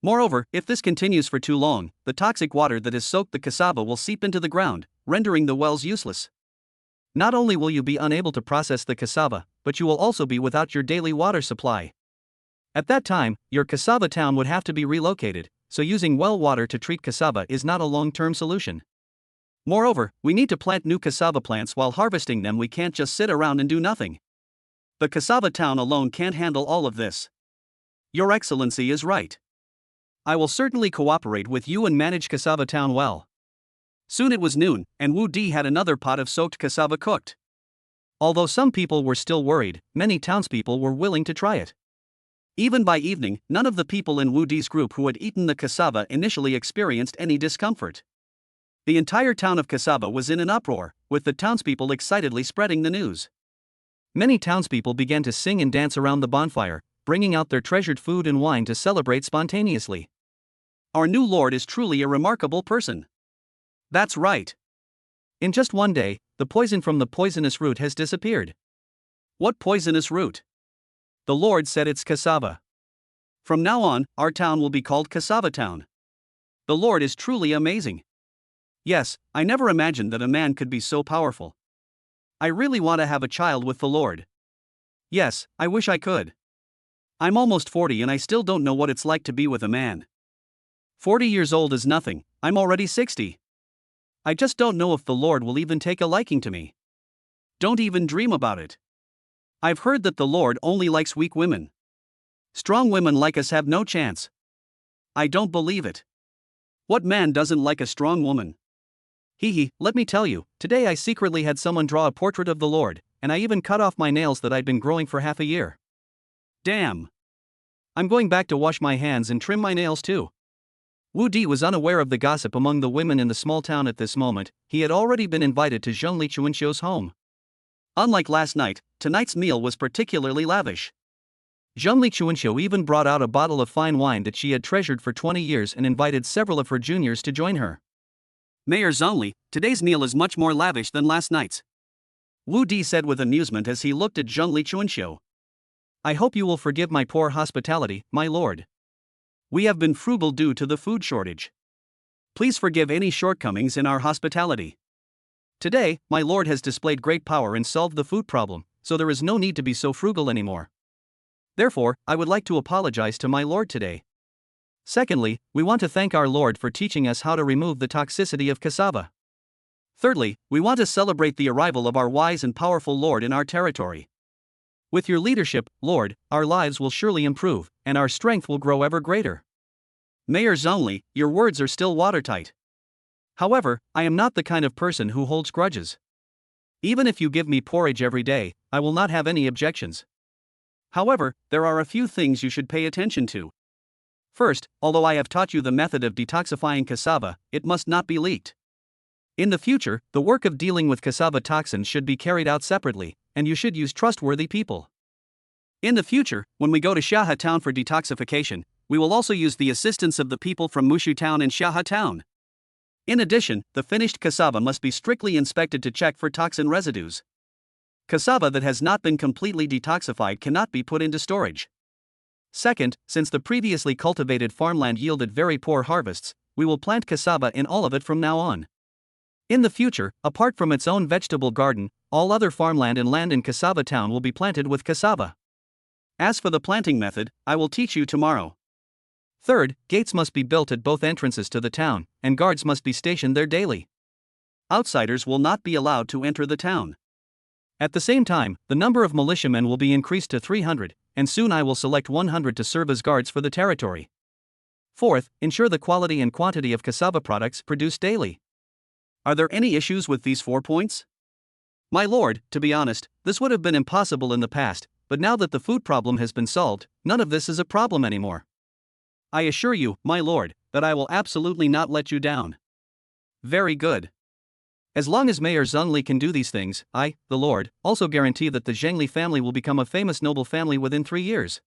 Moreover, if this continues for too long, the toxic water that has soaked the cassava will seep into the ground, rendering the wells useless. Not only will you be unable to process the cassava, but you will also be without your daily water supply. At that time, your Cassava Town would have to be relocated, so using well water to treat cassava is not a long-term solution. Moreover, we need to plant new cassava plants. While harvesting them, we can't just sit around and do nothing. The Cassava Town alone can't handle all of this. Your Excellency is right. I will certainly cooperate with you and manage Cassava Town well. Soon it was noon, and Wu Di had another pot of soaked cassava cooked. Although some people were still worried, many townspeople were willing to try it. Even by evening, none of the people in Wu Di's group who had eaten the cassava initially experienced any discomfort. The entire town of Cassava was in an uproar, with the townspeople excitedly spreading the news. Many townspeople began to sing and dance around the bonfire, bringing out their treasured food and wine to celebrate spontaneously. Our new lord is truly a remarkable person. That's right. In just one day, the poison from the poisonous root has disappeared. What poisonous root? The Lord said it's cassava. From now on, our town will be called Cassava Town. The Lord is truly amazing. Yes, I never imagined that a man could be so powerful. I really want to have a child with the Lord. Yes, I wish I could. I'm almost 40 and I still don't know what it's like to be with a man. 40 years old is nothing, I'm already 60. I just don't know if the Lord will even take a liking to me. Don't even dream about it. I've heard that the Lord only likes weak women. Strong women like us have no chance. I don't believe it. What man doesn't like a strong woman? Let me tell you, today I secretly had someone draw a portrait of the Lord, and I even cut off my nails that I'd been growing for half a year. Damn. I'm going back to wash my hands and trim my nails too. Wu Di was unaware of the gossip among the women in the small town at this moment. He had already been invited to Zhongli Chuanxiu's home. Unlike last night, tonight's meal was particularly lavish. Zhongli Chuanxiu even brought out a bottle of fine wine that she had treasured for 20 years and invited several of her juniors to join her. Mayor Zhongli, today's meal is much more lavish than last night's. Wu Di said with amusement as he looked at Zhongli Chuanxiu. I hope you will forgive my poor hospitality, my lord. We have been frugal due to the food shortage. Please forgive any shortcomings in our hospitality. Today, my lord has displayed great power and solved the food problem, so there is no need to be so frugal anymore. Therefore, I would like to apologize to my lord today. Secondly, we want to thank our Lord for teaching us how to remove the toxicity of cassava. Thirdly, we want to celebrate the arrival of our wise and powerful Lord in our territory. With your leadership, Lord, our lives will surely improve, and our strength will grow ever greater. Mayor Zhongli, your words are still watertight. However, I am not the kind of person who holds grudges. Even if you give me porridge every day, I will not have any objections. However, there are a few things you should pay attention to. First, although I have taught you the method of detoxifying cassava, it must not be leaked. In the future, the work of dealing with cassava toxins should be carried out separately, and you should use trustworthy people. In the future, when we go to Shaha Town for detoxification, we will also use the assistance of the people from Mushu Town and Shaha Town. In addition, the finished cassava must be strictly inspected to check for toxin residues. Cassava that has not been completely detoxified cannot be put into storage. Second, since the previously cultivated farmland yielded very poor harvests, we will plant cassava in all of it from now on. In the future, apart from its own vegetable garden, all other farmland and land in Cassava Town will be planted with cassava. As for the planting method, I will teach you tomorrow. Third, gates must be built at both entrances to the town, and guards must be stationed there daily. Outsiders will not be allowed to enter the town. At the same time, the number of militiamen will be increased to 300, and soon I will select 100 to serve as guards for the territory. Fourth, ensure the quality and quantity of cassava products produced daily. Are there any issues with these 4 points? My lord, to be honest, this would have been impossible in the past, but now that the food problem has been solved, none of this is a problem anymore. I assure you, my lord, that I will absolutely not let you down. Very good. As long as Mayor Zhongli can do these things, I, the Lord, also guarantee that the Zhengli family will become a famous noble family within 3 years.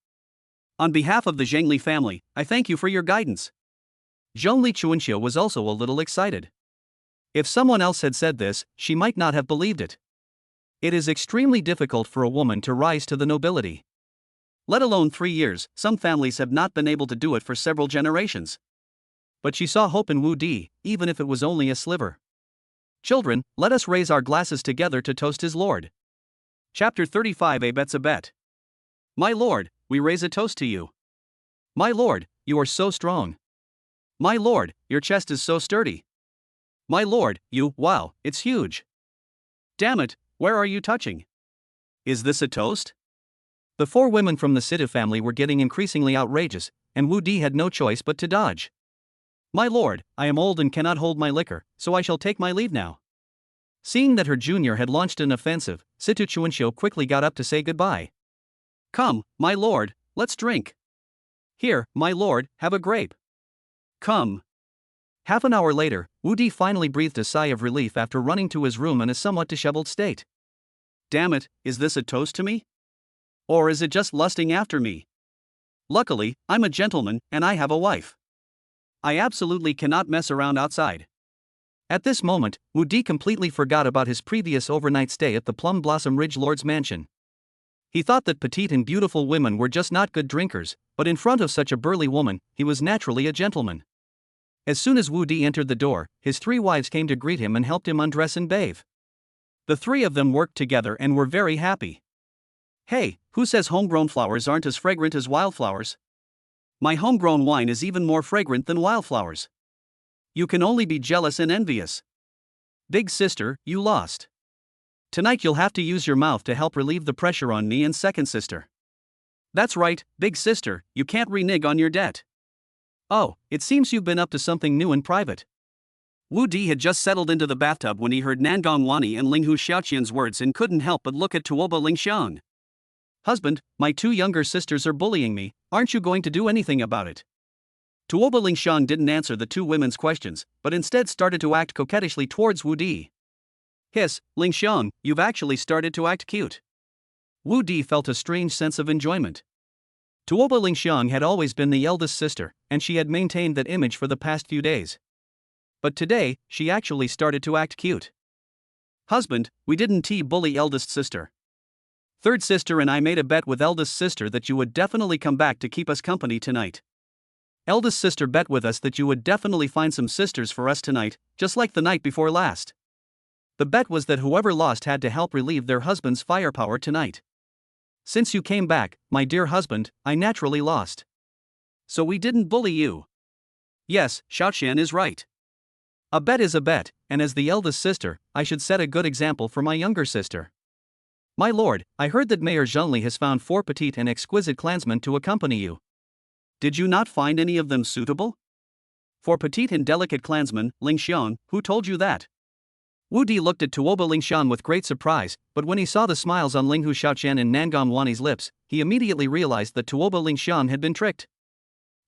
On behalf of the Zhengli family, I thank you for your guidance. Zhongli Chuanxia was also a little excited. If someone else had said this, she might not have believed it. It is extremely difficult for a woman to rise to the nobility. Let alone 3 years, some families have not been able to do it for several generations. But she saw hope in Wu Di, even if it was only a sliver. Children, let us raise our glasses together to toast his lord. Chapter 35. A bet's a bet. My lord, we raise a toast to you. My lord, you are so strong. My lord, your chest is so sturdy. My lord, wow, it's huge. Damn it, where are you touching? Is this a toast? The 4 women from the Situ family were getting increasingly outrageous, and Wu Di had no choice but to dodge. My lord, I am old and cannot hold my liquor, so I shall take my leave now. Seeing that her junior had launched an offensive, Situ Chuanxiu quickly got up to say goodbye. Come, my lord, let's drink. Here, my lord, have a grape. Come. Half an hour later, Wu Di finally breathed a sigh of relief after running to his room in a somewhat disheveled state. Damn it, is this a toast to me? Or is it just lusting after me? Luckily, I'm a gentleman, and I have a wife. I absolutely cannot mess around outside. At this moment, Wu Di completely forgot about his previous overnight stay at the Plum Blossom Ridge Lord's mansion. He thought that petite and beautiful women were just not good drinkers, but in front of such a burly woman, he was naturally a gentleman. As soon as Wu Di entered the door, his 3 wives came to greet him and helped him undress and bathe. The 3 of them worked together and were very happy. Hey, who says homegrown flowers aren't as fragrant as wildflowers? My homegrown wine is even more fragrant than wildflowers. You can only be jealous and envious. Big sister, you lost. Tonight you'll have to use your mouth to help relieve the pressure on me and second sister. That's right, big sister, you can't renege on your debt. Oh, it seems you've been up to something new in private. Wu Di had just settled into the bathtub when he heard Nangong Wani and Linghu Xiaoqian's words and couldn't help but look at Tuoba Lingxiang. Husband, my 2 younger sisters are bullying me, aren't you going to do anything about it? Tuoba Lingxiang didn't answer the 2 women's questions, but instead started to act coquettishly towards Wu Di. Hiss, Lingxiang, you've actually started to act cute. Wu Di felt a strange sense of enjoyment. Tuoba Lingxiang had always been the eldest sister, and she had maintained that image for the past few days. But today, she actually started to act cute. Husband, we didn't bully eldest sister. Third sister and I made a bet with eldest sister that you would definitely come back to keep us company tonight. Eldest sister bet with us that you would definitely find some sisters for us tonight, just like the night before last. The bet was that whoever lost had to help relieve their husband's firepower tonight. Since you came back, my dear husband, I naturally lost. So we didn't bully you. Yes, Xiaoqian is right. A bet is a bet, and as the eldest sister, I should set a good example for my younger sister. My lord, I heard that Mayor Zhongli has found 4 petite and exquisite clansmen to accompany you. Did you not find any of them suitable? 4 petite and delicate clansmen, Lingxiang, who told you that? Wu Di looked at Tuoba Lingxiang with great surprise, but when he saw the smiles on Linghu Xiaoqian and Nangong Wani's lips, he immediately realized that Tuoba Lingxiang had been tricked.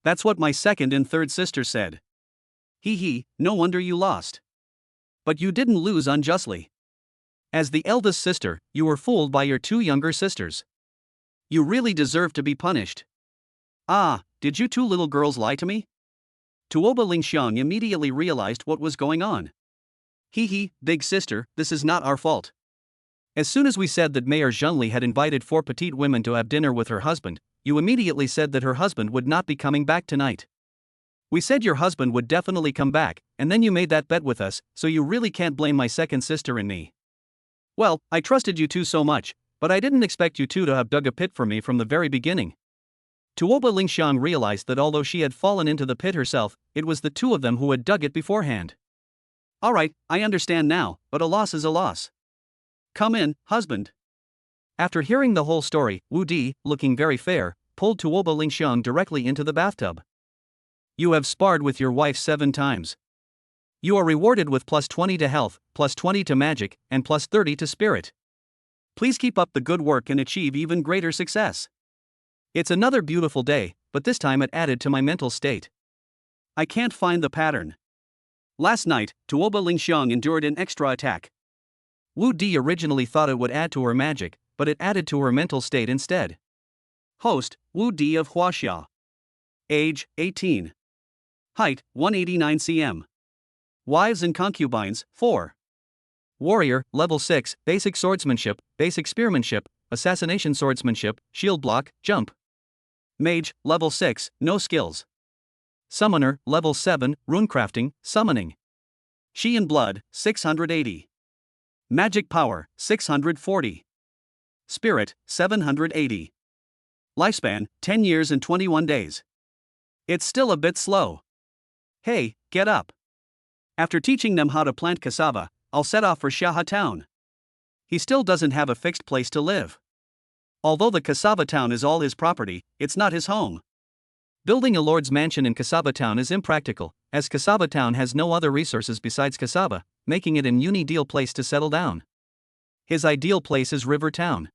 That's what my second and third sister said. Hee, no wonder you lost. But you didn't lose unjustly. As the eldest sister, you were fooled by your 2 younger sisters. You really deserve to be punished. Ah, did you 2 little girls lie to me? Tuoba Lingxiang immediately realized what was going on. Hee, big sister, this is not our fault. As soon as we said that Mayor Zhongli had invited 4 petite women to have dinner with her husband, you immediately said that her husband would not be coming back tonight. We said your husband would definitely come back, and then you made that bet with us, so you really can't blame my second sister and me. Well, I trusted you 2 so much, But I didn't expect you two to have dug a pit for me from the very beginning. Tuoba Lingxiang realized that although she had fallen into the pit herself, it was the two of them who had dug it beforehand. Alright, I understand now, but a loss is a loss. Come in, husband. After hearing the whole story, Wu Di, looking very fair, pulled Tuoba Lingxiang directly into the bathtub. You have sparred with your wife 7 times. You are rewarded with plus 20 to health, plus 20 to magic, and plus 30 to spirit. Please keep up the good work and achieve even greater success. It's another beautiful day, but this time it added to my mental state. I can't find the pattern. Last night, Tuoba Lingxiang endured an extra attack. Wu Di originally thought it would add to her magic, but it added to her mental state instead. Host, Wu Di of Huaxia. Age, 18. Height, 189 cm. Wives and concubines, 4. Warrior, level 6, basic swordsmanship, basic spearmanship, assassination swordsmanship, shield block, jump. Mage, level 6, no skills. Summoner, level 7, runecrafting, summoning. Shi and blood, 680. Magic power, 640. Spirit, 780. Lifespan, 10 years and 21 days. It's still a bit slow. Hey, get up. After teaching them how to plant cassava, I'll set off for Xiahe town. He still doesn't have a fixed place to live. Although the cassava town is all his property, it's not his home. Building a lord's mansion in Cassava Town is impractical, as Cassava Town has no other resources besides cassava, making it an unideal place to settle down. His ideal place is River Town.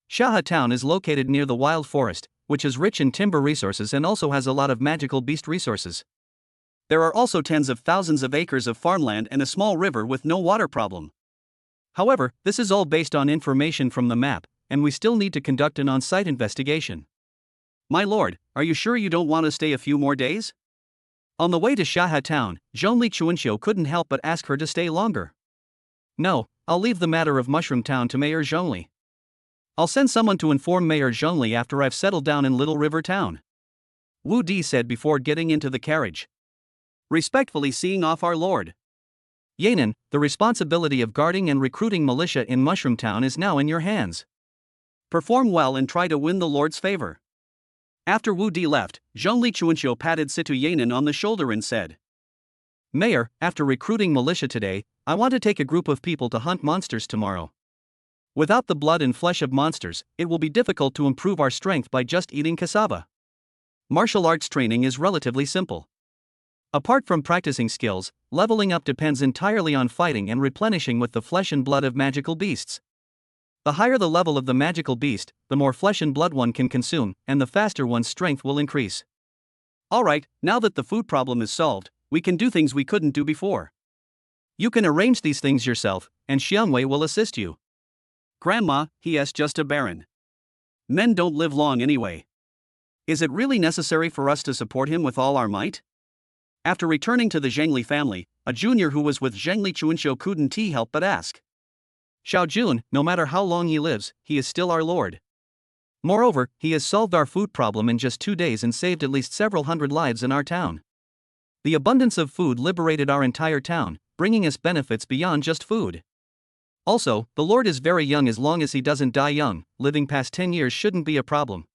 Xiahe Town is located near the wild forest, which is rich in timber resources and also has a lot of magical beast resources. There are also tens of thousands of acres of farmland and a small river with no water problem. However, this is all based on information from the map, and we still need to conduct an on-site investigation. My lord, are you sure you don't want to stay a few more days? On the way to Xiahe Town, Zhongli Chuanxiu couldn't help but ask her to stay longer. No, I'll leave the matter of Mushroom Town to Mayor Zhongli. I'll send someone to inform Mayor Zhongli after I've settled down in Little River Town. Wu Di said before getting into the carriage. Respectfully seeing off our lord. Yanan, the responsibility of guarding and recruiting militia in Mushroom Town is now in your hands. Perform well and try to win the lord's favor. After Wu Di left, Zhongli Chuanxiu patted Situ Yanan on the shoulder and said, Mayor, after recruiting militia today, I want to take a group of people to hunt monsters tomorrow. Without the blood and flesh of monsters, it will be difficult to improve our strength by just eating cassava. Martial arts training is relatively simple. Apart from practicing skills, leveling up depends entirely on fighting and replenishing with the flesh and blood of magical beasts. The higher the level of the magical beast, the more flesh and blood one can consume, and the faster one's strength will increase. Alright, now that the food problem is solved, we can do things we couldn't do before. You can arrange these things yourself, and Xiangwei will assist you. Grandma, he is just a baron. Men don't live long anyway. Is it really necessary for us to support him with all our might? After returning to the Zhengli family, a junior who was with Zhengli Chuanxiu couldn't help but ask. Xiao Jun, no matter how long he lives, he is still our lord. Moreover, he has solved our food problem in just 2 days and saved at least several hundred lives in our town. The abundance of food liberated our entire town, bringing us benefits beyond just food. Also, the lord is very young. As long as he doesn't die young, living past 10 years shouldn't be a problem.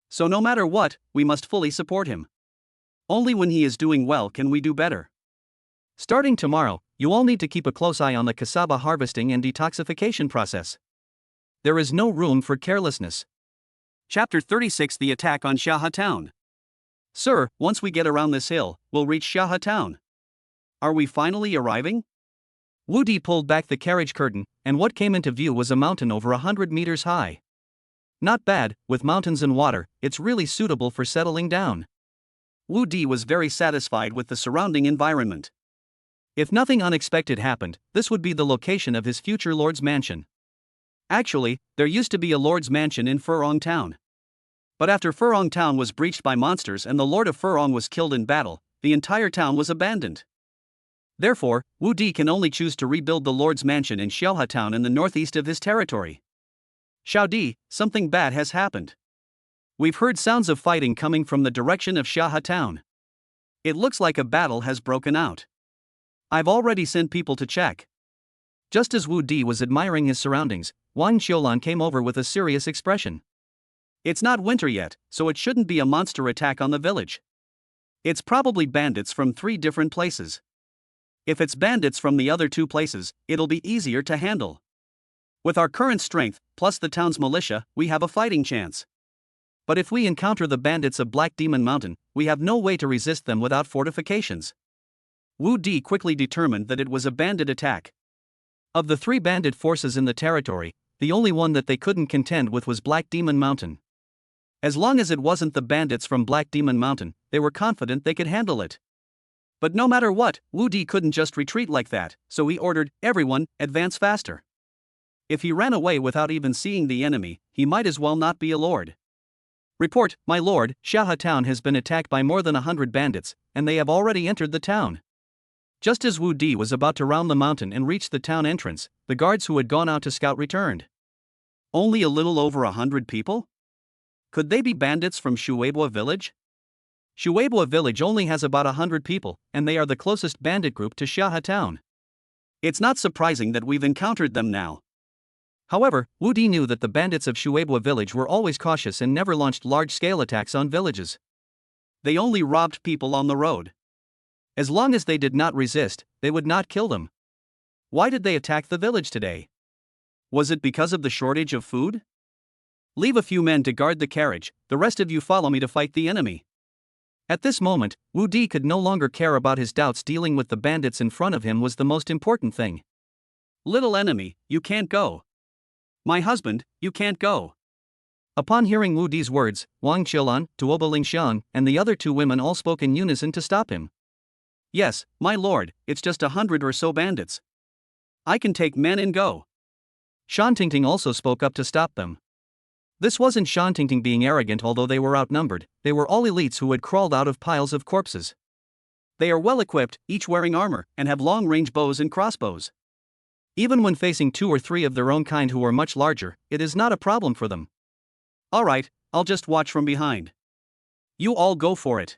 So no matter what, we must fully support him. Only when he is doing well can we do better. Starting tomorrow, you all need to keep a close eye on the cassava harvesting and detoxification process. There is no room for carelessness. Chapter 36: The Attack on Xiahe Town. Sir, once we get around this hill, we'll reach Xiahe Town. Are we finally arriving? Wu Di pulled back the carriage curtain, and what came into view was a mountain over 100 meters high. Not bad, with mountains and water, it's really suitable for settling down. Wu Di was very satisfied with the surrounding environment. If nothing unexpected happened, this would be the location of his future lord's mansion. Actually, there used to be a lord's mansion in Furong Town. But after Furong Town was breached by monsters and the lord of Furong was killed in battle, the entire town was abandoned. Therefore, Wu Di can only choose to rebuild the lord's mansion in Xiahe Town in the northeast of his territory. Xiao Di, something bad has happened. We've heard sounds of fighting coming from the direction of Xiahe Town. It looks like a battle has broken out. I've already sent people to check. Just as Wu Di was admiring his surroundings, Wang Xiulan came over with a serious expression. It's not winter yet, so it shouldn't be a monster attack on the village. It's probably bandits from 3 different places. If it's bandits from the other 2 places, it'll be easier to handle. With our current strength, plus the town's militia, we have a fighting chance. But if we encounter the bandits of Black Demon Mountain, we have no way to resist them without fortifications. Wu Di quickly determined that it was a bandit attack. Of the 3 bandit forces in the territory, the only one that they couldn't contend with was Black Demon Mountain. As long as it wasn't the bandits from Black Demon Mountain, they were confident they could handle it. But no matter what, Wu Di couldn't just retreat like that, so he ordered, "Everyone, advance faster." If he ran away without even seeing the enemy, he might as well not be a lord. "Report, my lord, Shaha town has been attacked by more than 100 bandits, and they have already entered the town." Just as Wu Di was about to round the mountain and reach the town entrance, the guards who had gone out to scout returned. Only a little over 100 people? Could they be bandits from Shueibua village? Shueibua village only has about 100 people, and they are the closest bandit group to Shaha town. It's not surprising that we've encountered them now. However, Wu Di knew that the bandits of Shueibua village were always cautious and never launched large-scale attacks on villages. They only robbed people on the road. As long as they did not resist, they would not kill them. Why did they attack the village today? Was it because of the shortage of food? Leave a few men to guard the carriage, the rest of you follow me to fight the enemy. At this moment, Wu Di could no longer care about his doubts. Dealing with the bandits in front of him was the most important thing. "Little enemy, you can't go. My husband, you can't go." Upon hearing Wu Di's words, Wang Qiulan, Tuoba Lingxiang, and the other 2 women all spoke in unison to stop him. "Yes, my lord, it's just 100 or so bandits. I can take men and go." Shan Tingting also spoke up to stop them. This wasn't Shan Tingting being arrogant. Although they were outnumbered, they were all elites who had crawled out of piles of corpses. They are well equipped, each wearing armor, and have long-range bows and crossbows. Even when facing 2 or 3 of their own kind who are much larger, it is not a problem for them. "Alright, I'll just watch from behind. You all go for it."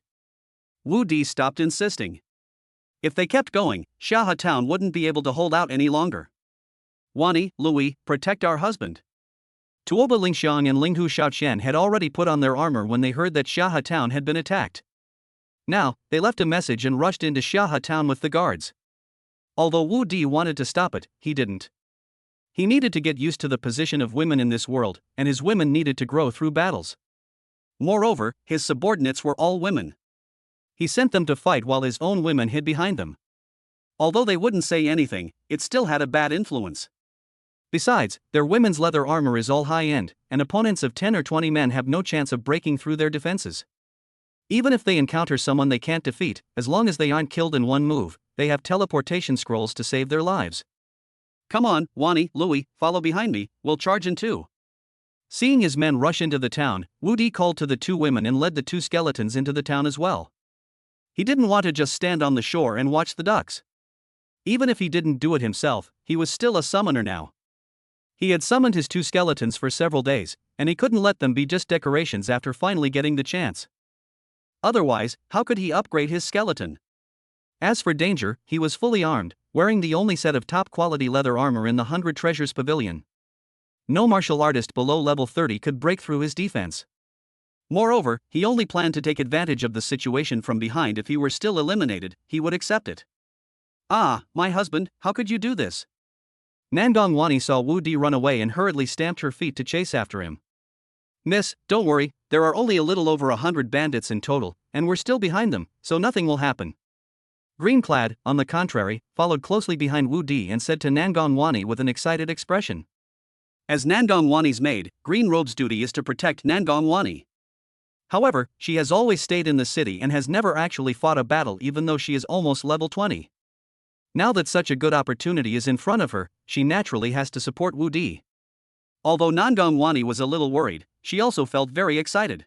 Wu Di stopped insisting. If they kept going, Shaha town wouldn't be able to hold out any longer. "Wani, Louis, protect our husband." Tuoba Lingxiang and Linghu Shaoqian had already put on their armor when they heard that Shaha town had been attacked. Now, they left a message and rushed into Shaha town with the guards. Although Wu Di wanted to stop it, he didn't. He needed to get used to the position of women in this world, and his women needed to grow through battles. Moreover, his subordinates were all women. He sent them to fight while his own women hid behind them. Although they wouldn't say anything, it still had a bad influence. Besides, their women's leather armor is all high-end, and opponents of 10 or 20 men have no chance of breaking through their defenses. Even if they encounter someone they can't defeat, as long as they aren't killed in one move, they have teleportation scrolls to save their lives. "Come on, Wani, Louis, follow behind me, we'll charge in too." Seeing his men rush into the town, Wu Di called to the 2 women and led the 2 skeletons into the town as well. He didn't want to just stand on the shore and watch the ducks. Even if he didn't do it himself, he was still a summoner now. He had summoned his 2 skeletons for several days, and he couldn't let them be just decorations after finally getting the chance. Otherwise, how could he upgrade his skeleton? As for danger, he was fully armed, wearing the only set of top-quality leather armor in the 100 Treasures Pavilion. No martial artist below level 30 could break through his defense. Moreover, he only planned to take advantage of the situation from behind. If he were still eliminated, he would accept it. "Ah, my husband, how could you do this?" Nangong Wani saw Wu Di run away and hurriedly stamped her feet to chase after him. "Miss, don't worry, there are only a little over 100 bandits in total, and we're still behind them, so nothing will happen." Greenclad, on the contrary, followed closely behind Wu Di and said to Nangong Wani with an excited expression. As Nangong Wani's maid, Green Robe's duty is to protect Nangong Wani. However, she has always stayed in the city and has never actually fought a battle even though she is almost level 20. Now that such a good opportunity is in front of her, she naturally has to support Wu Di. Although Nangong Wani was a little worried, she also felt very excited.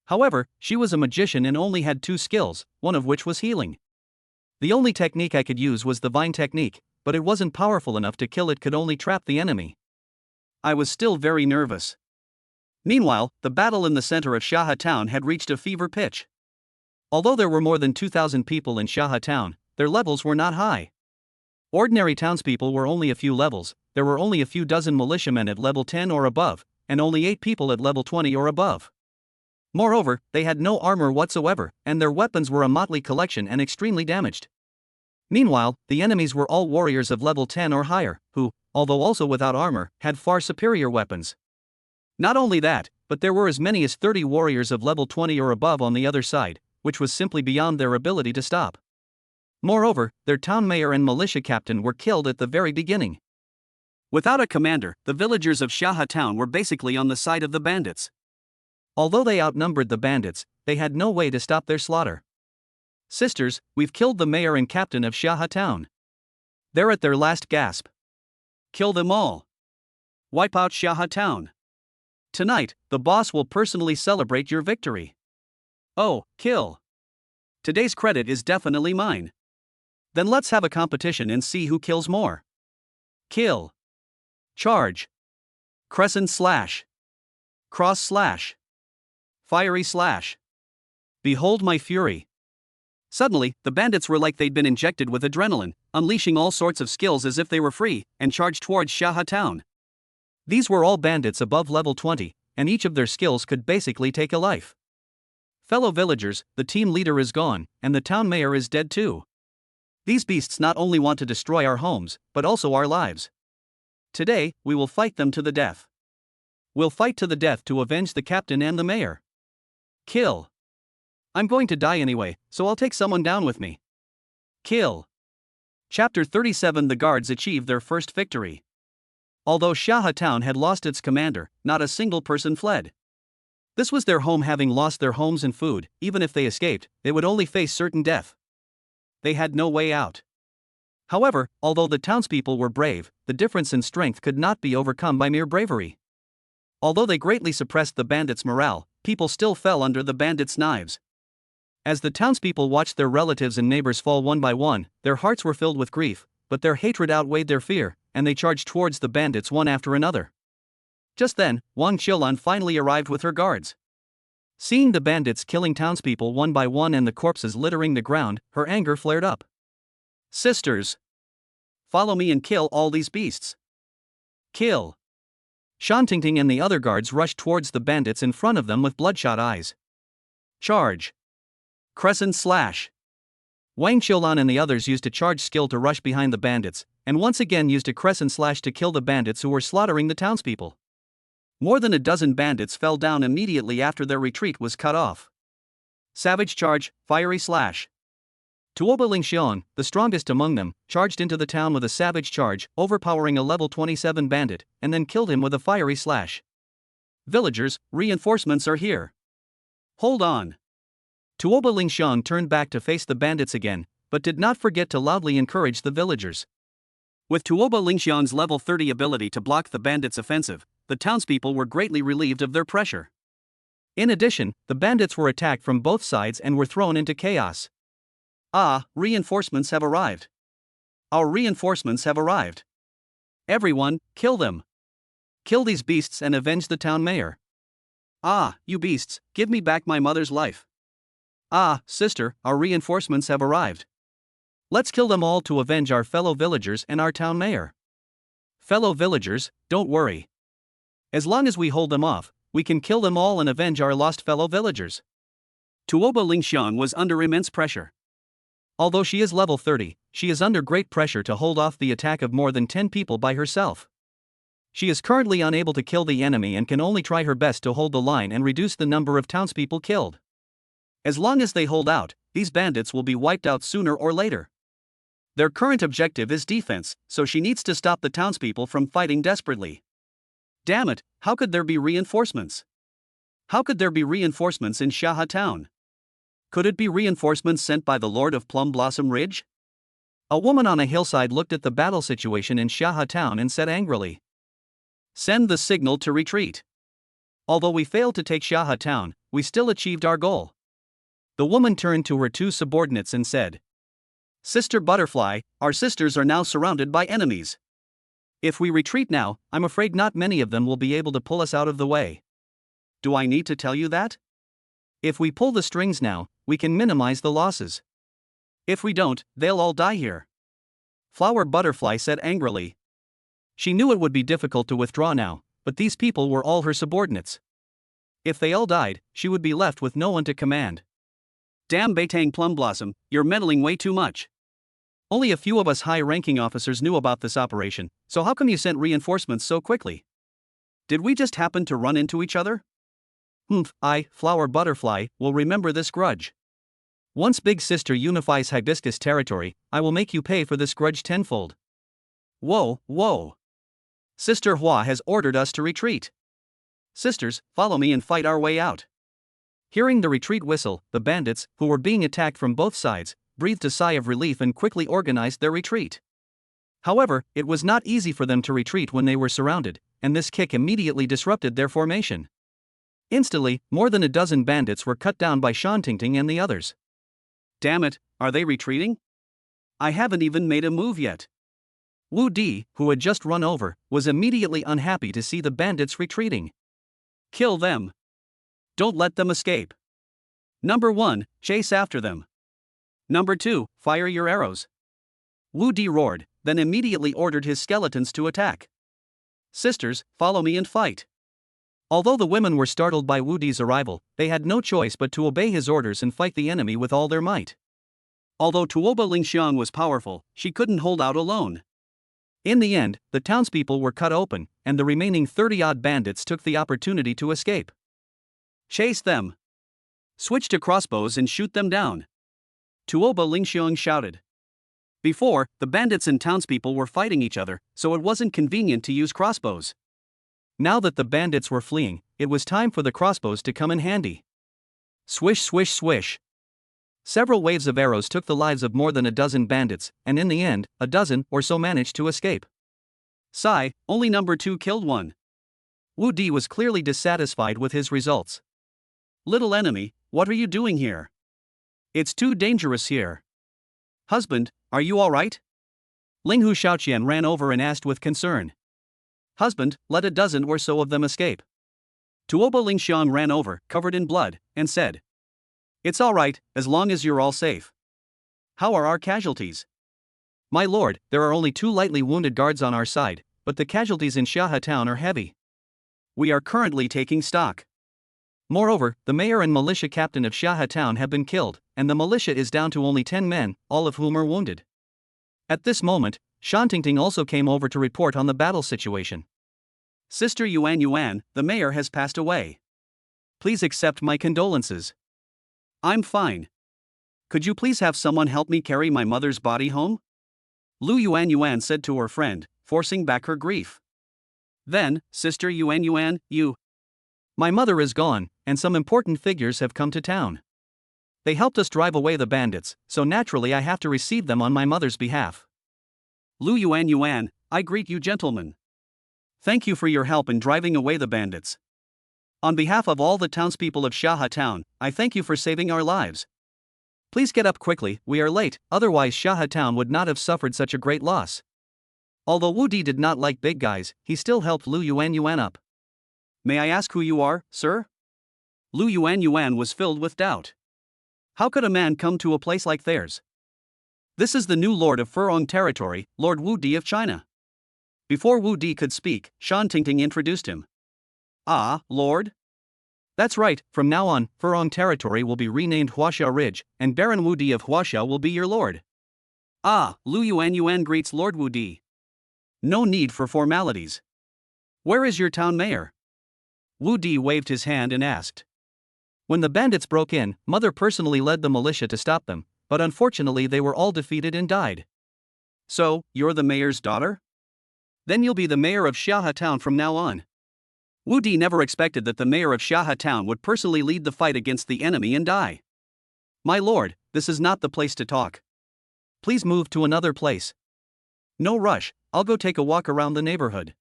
However, she was a magician and only had 2 skills, one of which was healing. The only technique I could use was the vine technique, but it wasn't powerful enough to kill. It could only trap the enemy. I was still very nervous. Meanwhile, the battle in the center of Shaha town had reached a fever pitch. Although there were more than 2,000 people in Shaha town, their levels were not high. Ordinary townspeople were only a few levels, there were only a few dozen militiamen at level 10 or above, and only 8 people at level 20 or above. Moreover, they had no armor whatsoever, and their weapons were a motley collection and extremely damaged. Meanwhile, the enemies were all warriors of level 10 or higher, who, although also without armor, had far superior weapons. Not only that, but there were as many as 30 warriors of level 20 or above on the other side, which was simply beyond their ability to stop. Moreover, their town mayor and militia captain were killed at the very beginning. Without a commander, the villagers of Shaha town were basically on the side of the bandits. Although they outnumbered the bandits, they had no way to stop their slaughter. Sisters, we've killed the mayor and captain of Shaha town. They're at their last gasp. Kill them all. Wipe out Shaha town. Tonight, the boss will personally celebrate your victory. Oh, kill. Today's credit is definitely mine. Then let's have a competition and see who kills more. Kill. Charge. Crescent slash. Cross slash. Fiery slash. Behold my fury. Suddenly, the bandits were like they'd been injected with adrenaline, unleashing all sorts of skills as if they were free, and charged towards Shaha town. These were all bandits above level 20, and each of their skills could basically take a life. Fellow villagers, the team leader is gone, and the town mayor is dead too. These beasts not only want to destroy our homes, but also our lives. Today, we will fight them to the death. We'll fight to the death to avenge the captain and the mayor. Kill. I'm going to die anyway, so I'll take someone down with me. Kill. Chapter 37. The guards achieved their first victory. Although Shaha town had lost its commander, not a single person fled. This was their home. Having lost their homes and food, even if they escaped, they would only face certain death. They had no way out. However, although the townspeople were brave, the difference in strength could not be overcome by mere bravery. Although they greatly suppressed the bandits' morale, people still fell under the bandits' knives. As the townspeople watched their relatives and neighbors fall one by one, their hearts were filled with grief, but their hatred outweighed their fear, and they charged towards the bandits one after another. Just then, Wang Qilan finally arrived with her guards. Seeing the bandits killing townspeople one by one and the corpses littering the ground, her anger flared up. Sisters! Follow me and kill all these beasts. Kill! Shantingting and the other guards rushed towards the bandits in front of them with bloodshot eyes. Charge! Crescent slash! Wang Qilan and the others used a charge skill to rush behind the bandits, and once again used a crescent slash to kill the bandits who were slaughtering the townspeople. More than a dozen bandits fell down immediately after their retreat was cut off. Savage charge, fiery slash. Tuoba Lingxiong, the strongest among them, charged into the town with a savage charge, overpowering a level 27 bandit, and then killed him with a fiery slash. Villagers, reinforcements are here. Hold on. Tuoba Lingxiong turned back to face the bandits again, but did not forget to loudly encourage the villagers. With Tuoba Lingxiong's level 30 ability to block the bandits' offensive, the townspeople were greatly relieved of their pressure. In addition, the bandits were attacked from both sides and were thrown into chaos. Ah, reinforcements have arrived. Our reinforcements have arrived. Everyone, kill them. Kill these beasts and avenge the town mayor. Ah, you beasts, give me back my mother's life. Ah, sister, our reinforcements have arrived. Let's kill them all to avenge our fellow villagers and our town mayor. Fellow villagers, don't worry. As long as we hold them off, we can kill them all and avenge our lost fellow villagers. Tuoba Lingxiong was under immense pressure. Although she is level 30, she is under great pressure to hold off the attack of more than 10 people by herself. She is currently unable to kill the enemy and can only try her best to hold the line and reduce the number of townspeople killed. As long as they hold out, these bandits will be wiped out sooner or later. Their current objective is defense, so she needs to stop the townspeople from fighting desperately. Damn it, how could there be reinforcements? How could there be reinforcements in Shaha town? Could it be reinforcements sent by the Lord of Plum Blossom Ridge? A woman on a hillside looked at the battle situation in Shaha town and said angrily, "Send the signal to retreat. Although we failed to take Shaha town, we still achieved our goal." The woman turned to her two subordinates and said, "Sister Butterfly, our sisters are now surrounded by enemies. If we retreat now, I'm afraid not many of them will be able to pull us out of the way. Do I need to tell you that? If we pull the strings now, we can minimize the losses. If we don't, they'll all die here." Flower Butterfly said angrily. She knew it would be difficult to withdraw now, but these people were all her subordinates. If they all died, she would be left with no one to command. Damn Beitang Plumblossom, you're meddling way too much. Only a few of us high-ranking officers knew about this operation, so how come you sent reinforcements so quickly? Did we just happen to run into each other? I, Flower Butterfly, will remember this grudge. Once Big Sister unifies Hibiscus territory, I will make you pay for this grudge tenfold. Whoa. Sister Hua has ordered us to retreat. Sisters, follow me and fight our way out. Hearing the retreat whistle, the bandits, who were being attacked from both sides, breathed a sigh of relief and quickly organized their retreat. However, it was not easy for them to retreat when they were surrounded, and this kick immediately disrupted their formation. Instantly, more than a dozen bandits were cut down by Shantingting and the others. Damn it, are they retreating? I haven't even made a move yet. Wu Di, who had just run over, was immediately unhappy to see the bandits retreating. Kill them. Don't let them escape. Number 1, chase after them. Number 2, fire your arrows. Wu Di roared, then immediately ordered his skeletons to attack. Sisters, follow me and fight. Although the women were startled by Wu Di's arrival, they had no choice but to obey his orders and fight the enemy with all their might. Although Tuoba Lingxiang was powerful, she couldn't hold out alone. In the end, the townspeople were cut open, and the remaining 30-odd bandits took the opportunity to escape. Chase them. Switch to crossbows and shoot them down. Tuoba Lingxiang shouted. Before, the bandits and townspeople were fighting each other, so it wasn't convenient to use crossbows. Now that the bandits were fleeing, it was time for the crossbows to come in handy. Swish, swish, swish. Several waves of arrows took the lives of more than a dozen bandits, and in the end, a dozen or so managed to escape. Sigh, only number 2 killed one. Wu Di was clearly dissatisfied with his results. Little enemy, what are you doing here? It's too dangerous here. Husband, are you all right? Ling Hu Shaoqian ran over and asked with concern. Husband, let a dozen or so of them escape. Tuoba Lingxiang ran over, covered in blood, and said. It's all right, as long as you're all safe. How are our casualties? My lord, there are only 2 lightly wounded guards on our side, but the casualties in Shaha town are heavy. We are currently taking stock. Moreover, the mayor and militia captain of Shaha town have been killed, and the militia is down to only 10 men, all of whom are wounded. At this moment, Shantingting also came over to report on the battle situation. Sister Yuan, the mayor has passed away. Please accept my condolences. I'm fine. Could you please have someone help me carry my mother's body home? Lu Yuan said to her friend, forcing back her grief. Then, Sister Yuan, you. My mother is gone, and some important figures have come to town. They helped us drive away the bandits, so naturally I have to receive them on my mother's behalf. Lu Yuan, I greet you gentlemen. Thank you for your help in driving away the bandits. On behalf of all the townspeople of Shaha town, I thank you for saving our lives. Please get up quickly, we are late, otherwise Shaha town would not have suffered such a great loss. Although Wu Di did not like big guys, he still helped Lu Yuan up. May I ask who you are, sir? Lu Yuan was filled with doubt. How could a man come to a place like theirs? This is the new lord of Furong territory, Lord Wu Di of China. Before Wu Di could speak, Shantingting introduced him. Ah, Lord? That's right, from now on, Furong territory will be renamed Huaxia Ridge, and Baron Wu Di of Huaxia will be your lord. Ah, Lu Yuan greets Lord Wu Di. No need for formalities. Where is your town mayor? Wu Di waved his hand and asked. When the bandits broke in, Mother personally led the militia to stop them, but unfortunately they were all defeated and died. So, you're the mayor's daughter? Then you'll be the mayor of Shaha town from now on. Wu Di never expected that the mayor of Shaha town would personally lead the fight against the enemy and die. My lord, this is not the place to talk. Please move to another place. No rush, I'll go take a walk around the neighborhood.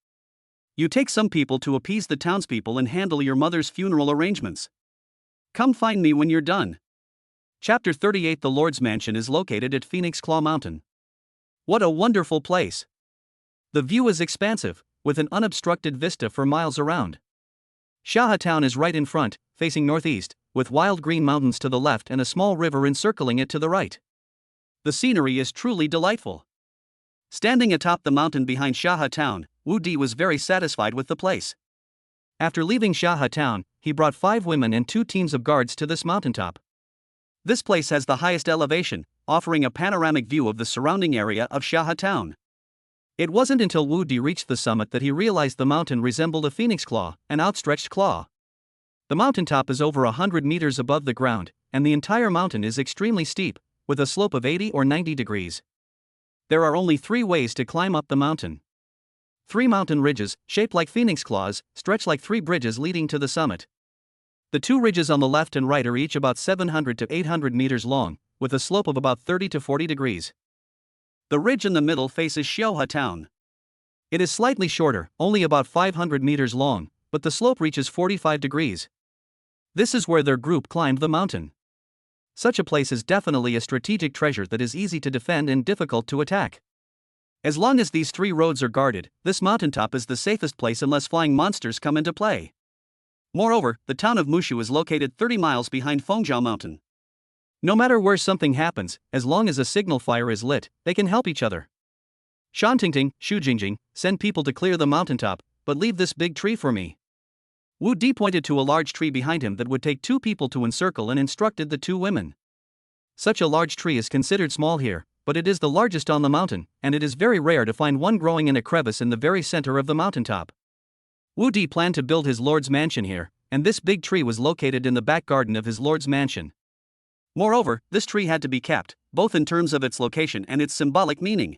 You take some people to appease the townspeople and handle your mother's funeral arrangements. Come find me when you're done. Chapter 38. The Lord's Mansion is located at Phoenix Claw Mountain. What a wonderful place! The view is expansive, with an unobstructed vista for miles around. Shaha town is right in front, facing northeast, with wild green mountains to the left and a small river encircling it to the right. The scenery is truly delightful. Standing atop the mountain behind Shaha town, Wu Di was very satisfied with the place. After leaving Shaha town, he brought 5 women and 2 teams of guards to this mountaintop. This place has the highest elevation, offering a panoramic view of the surrounding area of Shaha town. It wasn't until Wu Di reached the summit that he realized the mountain resembled a phoenix claw, an outstretched claw. The mountaintop is over 100 meters above the ground, and the entire mountain is extremely steep, with a slope of 80 or 90 degrees. There are only 3 ways to climb up the mountain. 3 mountain ridges, shaped like phoenix claws, stretch like 3 bridges leading to the summit. The 2 ridges on the left and right are each about 700 to 800 meters long, with a slope of about 30 to 40 degrees. The ridge in the middle faces Xiaohe town. It is slightly shorter, only about 500 meters long, but the slope reaches 45 degrees. This is where their group climbed the mountain. Such a place is definitely a strategic treasure that is easy to defend and difficult to attack. As long as these 3 roads are guarded, this mountaintop is the safest place unless flying monsters come into play. Moreover, the town of Mushu is located 30 miles behind Fengjiao Mountain. No matter where something happens, as long as a signal fire is lit, they can help each other. Shantingting, Shujingjing, send people to clear the mountaintop, but leave this big tree for me. Wu Di pointed to a large tree behind him that would take 2 people to encircle and instructed the 2 women. Such a large tree is considered small here, but it is the largest on the mountain, and it is very rare to find one growing in a crevice in the very center of the mountaintop. Wu Di planned to build his lord's mansion here, and this big tree was located in the back garden of his lord's mansion. Moreover, this tree had to be kept, both in terms of its location and its symbolic meaning.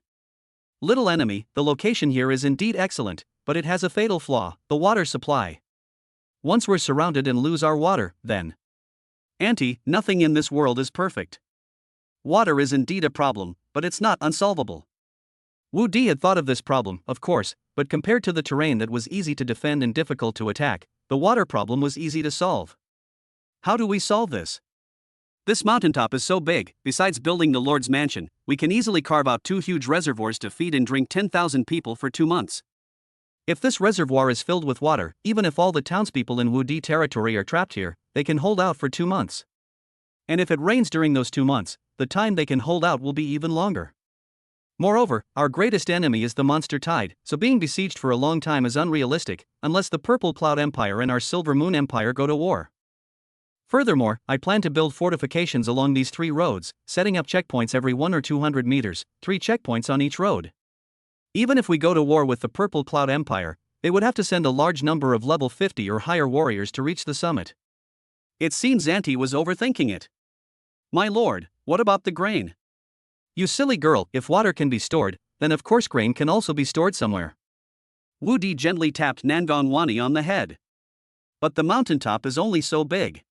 Little enemy, the location here is indeed excellent, but it has a fatal flaw, the water supply. Once we're surrounded and lose our water, then. Auntie, nothing in this world is perfect. Water is indeed a problem, but it's not unsolvable. Wu Di had thought of this problem, of course, but compared to the terrain that was easy to defend and difficult to attack, the water problem was easy to solve. How do we solve this? This mountaintop is so big, besides building the Lord's mansion, we can easily carve out 2 huge reservoirs to feed and drink 10,000 people for 2 months. If this reservoir is filled with water, even if all the townspeople in Wu Di territory are trapped here, they can hold out for 2 months. And if it rains during those 2 months, the time they can hold out will be even longer. Moreover, our greatest enemy is the monster tide, so being besieged for a long time is unrealistic, unless the Purple Cloud Empire and our Silver Moon Empire go to war. Furthermore, I plan to build fortifications along these 3 roads, setting up checkpoints every 1 or 200 meters, 3 checkpoints on each road. Even if we go to war with the Purple Cloud Empire, they would have to send a large number of level 50 or higher warriors to reach the summit. It seems Auntie was overthinking it. My lord, what about the grain? You silly girl, if water can be stored, then of course grain can also be stored somewhere. Wu Di gently tapped Nangon Wani on the head. But the mountaintop is only so big.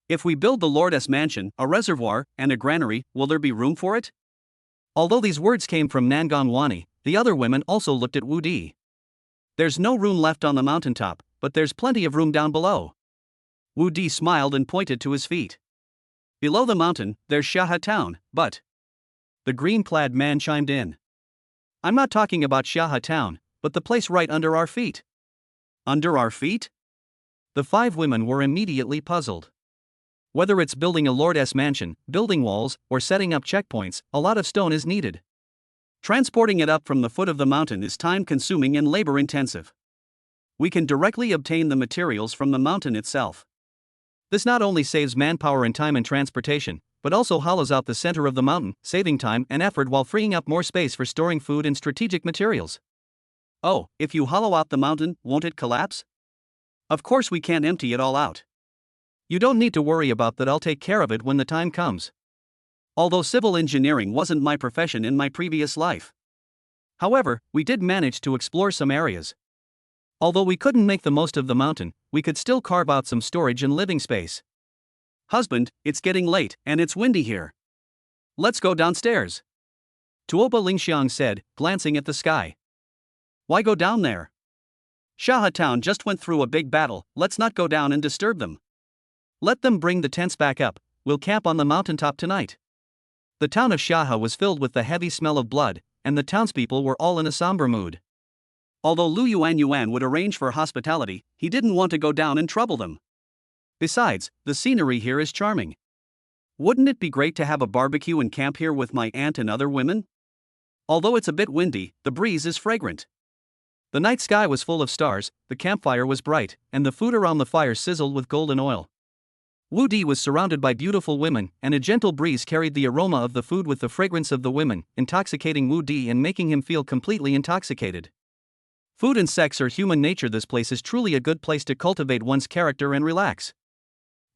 If we build the Lord's mansion, a reservoir, and a granary, will there be room for it? Although these words came from Nangon Wani, the other women also looked at Wu Di. There's no room left on the mountaintop, but there's plenty of room down below. Wu Di smiled and pointed to his feet. Below the mountain, there's Shaha town, but... The green-clad man chimed in. I'm not talking about Shaha town, but the place right under our feet. Under our feet? The 5 women were immediately puzzled. Whether it's building a Lord's mansion, building walls, or setting up checkpoints, a lot of stone is needed. Transporting it up from the foot of the mountain is time-consuming and labor-intensive. We can directly obtain the materials from the mountain itself. This not only saves manpower and time in transportation, but also hollows out the center of the mountain, saving time and effort while freeing up more space for storing food and strategic materials. Oh, if you hollow out the mountain, won't it collapse? Of course we can't empty it all out. You don't need to worry about that, I'll take care of it when the time comes. Although civil engineering wasn't my profession in my previous life. However, we did manage to explore some areas. Although we couldn't make the most of the mountain, we could still carve out some storage and living space. Husband, it's getting late, and it's windy here. Let's go downstairs. Tuoba Lingxiang said, glancing at the sky. Why go down there? Shaha town just went through a big battle, let's not go down and disturb them. Let them bring the tents back up, we'll camp on the mountaintop tonight. The town of Shaha was filled with the heavy smell of blood, and the townspeople were all in a somber mood. Although Lu Yuan would arrange for hospitality, he didn't want to go down and trouble them. Besides, the scenery here is charming. Wouldn't it be great to have a barbecue and camp here with my aunt and other women? Although it's a bit windy, the breeze is fragrant. The night sky was full of stars, the campfire was bright, and the food around the fire sizzled with golden oil. Wu Di was surrounded by beautiful women, and a gentle breeze carried the aroma of the food with the fragrance of the women, intoxicating Wu Di and making him feel completely intoxicated. Food and sex are human nature. This place is truly a good place to cultivate one's character and relax.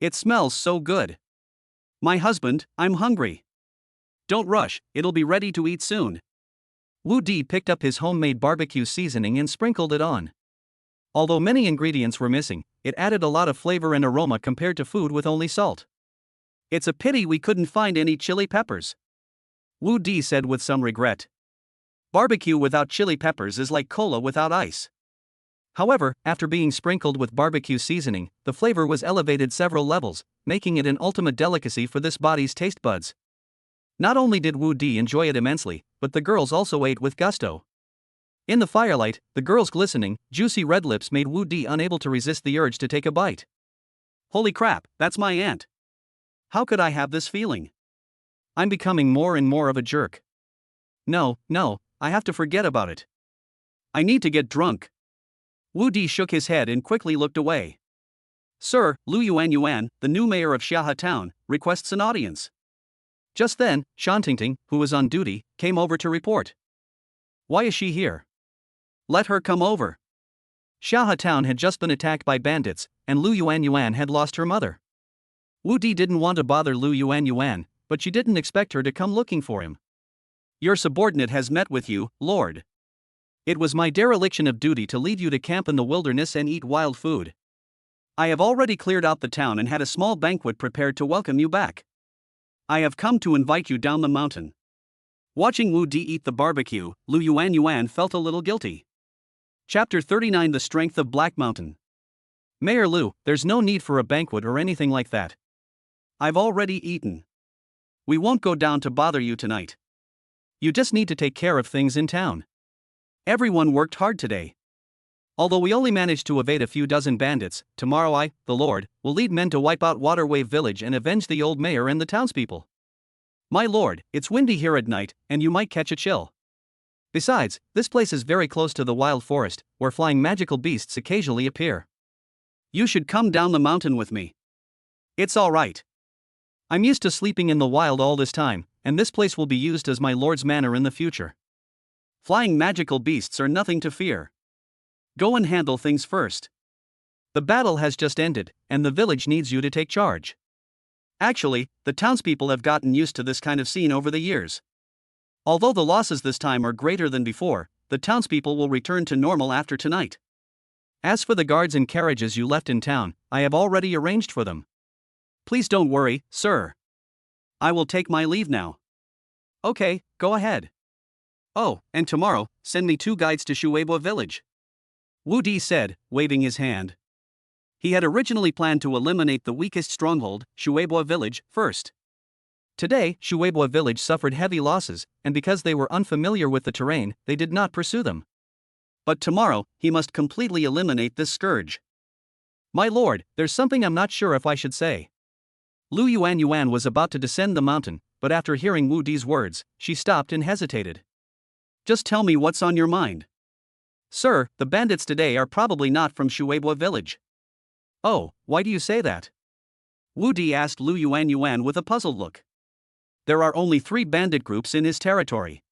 It smells so good. My husband, I'm hungry. Don't rush, it'll be ready to eat soon. Wu Di picked up his homemade barbecue seasoning and sprinkled it on. Although many ingredients were missing, it added a lot of flavor and aroma compared to food with only salt. It's a pity we couldn't find any chili peppers, Wu Di said with some regret. Barbecue without chili peppers is like cola without ice. However, after being sprinkled with barbecue seasoning, the flavor was elevated several levels, making it an ultimate delicacy for this body's taste buds. Not only did Wu Di enjoy it immensely, but the girls also ate with gusto. In the firelight, the girls' glistening, juicy red lips made Wu Di unable to resist the urge to take a bite. Holy crap, that's my aunt. How could I have this feeling? I'm becoming more and more of a jerk. No, I have to forget about it. I need to get drunk. Wu Di shook his head and quickly looked away. Sir, Lu Yuan, the new mayor of Xiahe Town, requests an audience. Just then, Shantingting, who was on duty, came over to report. Why is she here? Let her come over. Xiahe Town had just been attacked by bandits, and Lu Yuan had lost her mother. Wu Di didn't want to bother Lu Yuan, but she didn't expect her to come looking for him. Your subordinate has met with you, Lord. It was my dereliction of duty to leave you to camp in the wilderness and eat wild food. I have already cleared out the town and had a small banquet prepared to welcome you back. I have come to invite you down the mountain. Watching Wu Di eat the barbecue, Lu Yuan felt a little guilty. Chapter 39 The Strength of Black Mountain. Mayor Lu, there's no need for a banquet or anything like that. I've already eaten. We won't go down to bother you tonight. You just need to take care of things in town. Everyone worked hard today. Although we only managed to evade a few dozen bandits, tomorrow I, the Lord, will lead men to wipe out Waterwave Village and avenge the old mayor and the townspeople. My lord, it's windy here at night, and you might catch a chill. Besides, this place is very close to the wild forest, where flying magical beasts occasionally appear. You should come down the mountain with me. It's all right. I'm used to sleeping in the wild all this time, and this place will be used as my lord's manor in the future. Flying magical beasts are nothing to fear. Go and handle things first. The battle has just ended, and the village needs you to take charge. Actually, the townspeople have gotten used to this kind of scene over the years. Although the losses this time are greater than before, the townspeople will return to normal after tonight. As for the guards and carriages you left in town, I have already arranged for them. Please don't worry, sir. I will take my leave now. Okay, go ahead. Oh, and tomorrow, send me 2 guides to Shueibua village. Wu Di said, waving his hand. He had originally planned to eliminate the weakest stronghold, Shueibua village, first. Today, Shueibua village suffered heavy losses, and because they were unfamiliar with the terrain, they did not pursue them. But tomorrow, he must completely eliminate this scourge. My lord, there's something I'm not sure if I should say. Lu Yuan was about to descend the mountain, but after hearing Wu Di's words, she stopped and hesitated. Just tell me what's on your mind. Sir, the bandits today are probably not from Shueibua village. Oh, why do you say that? Wu Di asked Lu Yuan with a puzzled look. There are only 3 bandit groups in his territory.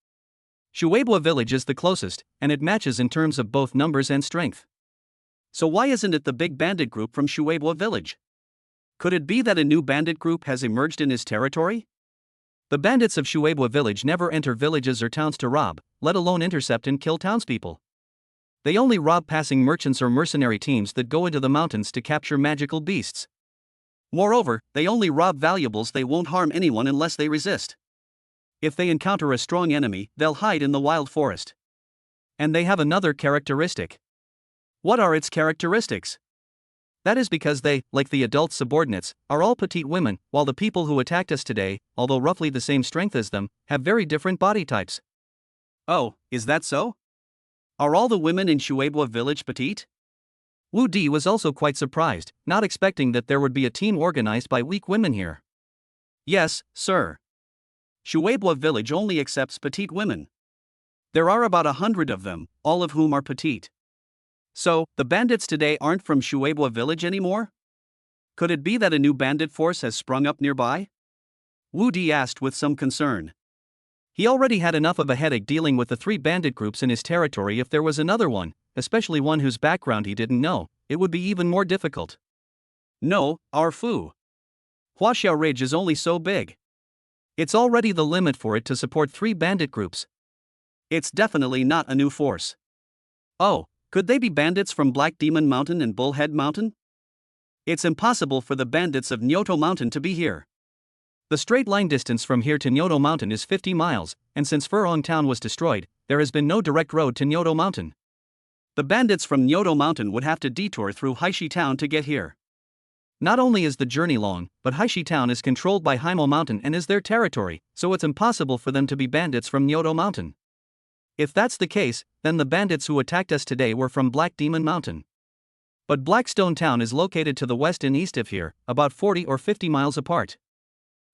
Shueibua village is the closest, and it matches in terms of both numbers and strength. So why isn't it the big bandit group from Shueibua village? Could it be that a new bandit group has emerged in his territory? The bandits of Shueibua village never enter villages or towns to rob, let alone intercept and kill townspeople. They only rob passing merchants or mercenary teams that go into the mountains to capture magical beasts. Moreover, they only rob valuables. They won't harm anyone unless they resist. If they encounter a strong enemy, they'll hide in the wild forest. And they have another characteristic. What are its characteristics? That is because they, like the adult subordinates, are all petite women, while the people who attacked us today, although roughly the same strength as them, have very different body types. Oh, is that so? Are all the women in Shueibua village petite? Wu Di was also quite surprised, not expecting that there would be a team organized by weak women here. Yes, sir. Shueibua village only accepts petite women. There are about 100 of them, all of whom are petite. So, the bandits today aren't from Shueibwa village anymore? Could it be that a new bandit force has sprung up nearby? Wu Di asked with some concern. He already had enough of a headache dealing with the 3 bandit groups in his territory. If there was another one, especially one whose background he didn't know, it would be even more difficult. No, our Fu Huaxiao Ridge is only so big. It's already the limit for it to support 3 bandit groups. It's definitely not a new force. Oh, could they be bandits from Black Demon Mountain and Bullhead Mountain? It's impossible for the bandits of Nyoto Mountain to be here. The straight line distance from here to Nyoto Mountain is 50 miles, and since Furong Town was destroyed, there has been no direct road to Nyoto Mountain. The bandits from Nyoto Mountain would have to detour through Haishi Town to get here. Not only is the journey long, but Haishi Town is controlled by Haimo Mountain and is their territory, so it's impossible for them to be bandits from Nyoto Mountain. If that's the case, then the bandits who attacked us today were from Black Demon Mountain. But Blackstone Town is located to the west and east of here, about 40 or 50 miles apart.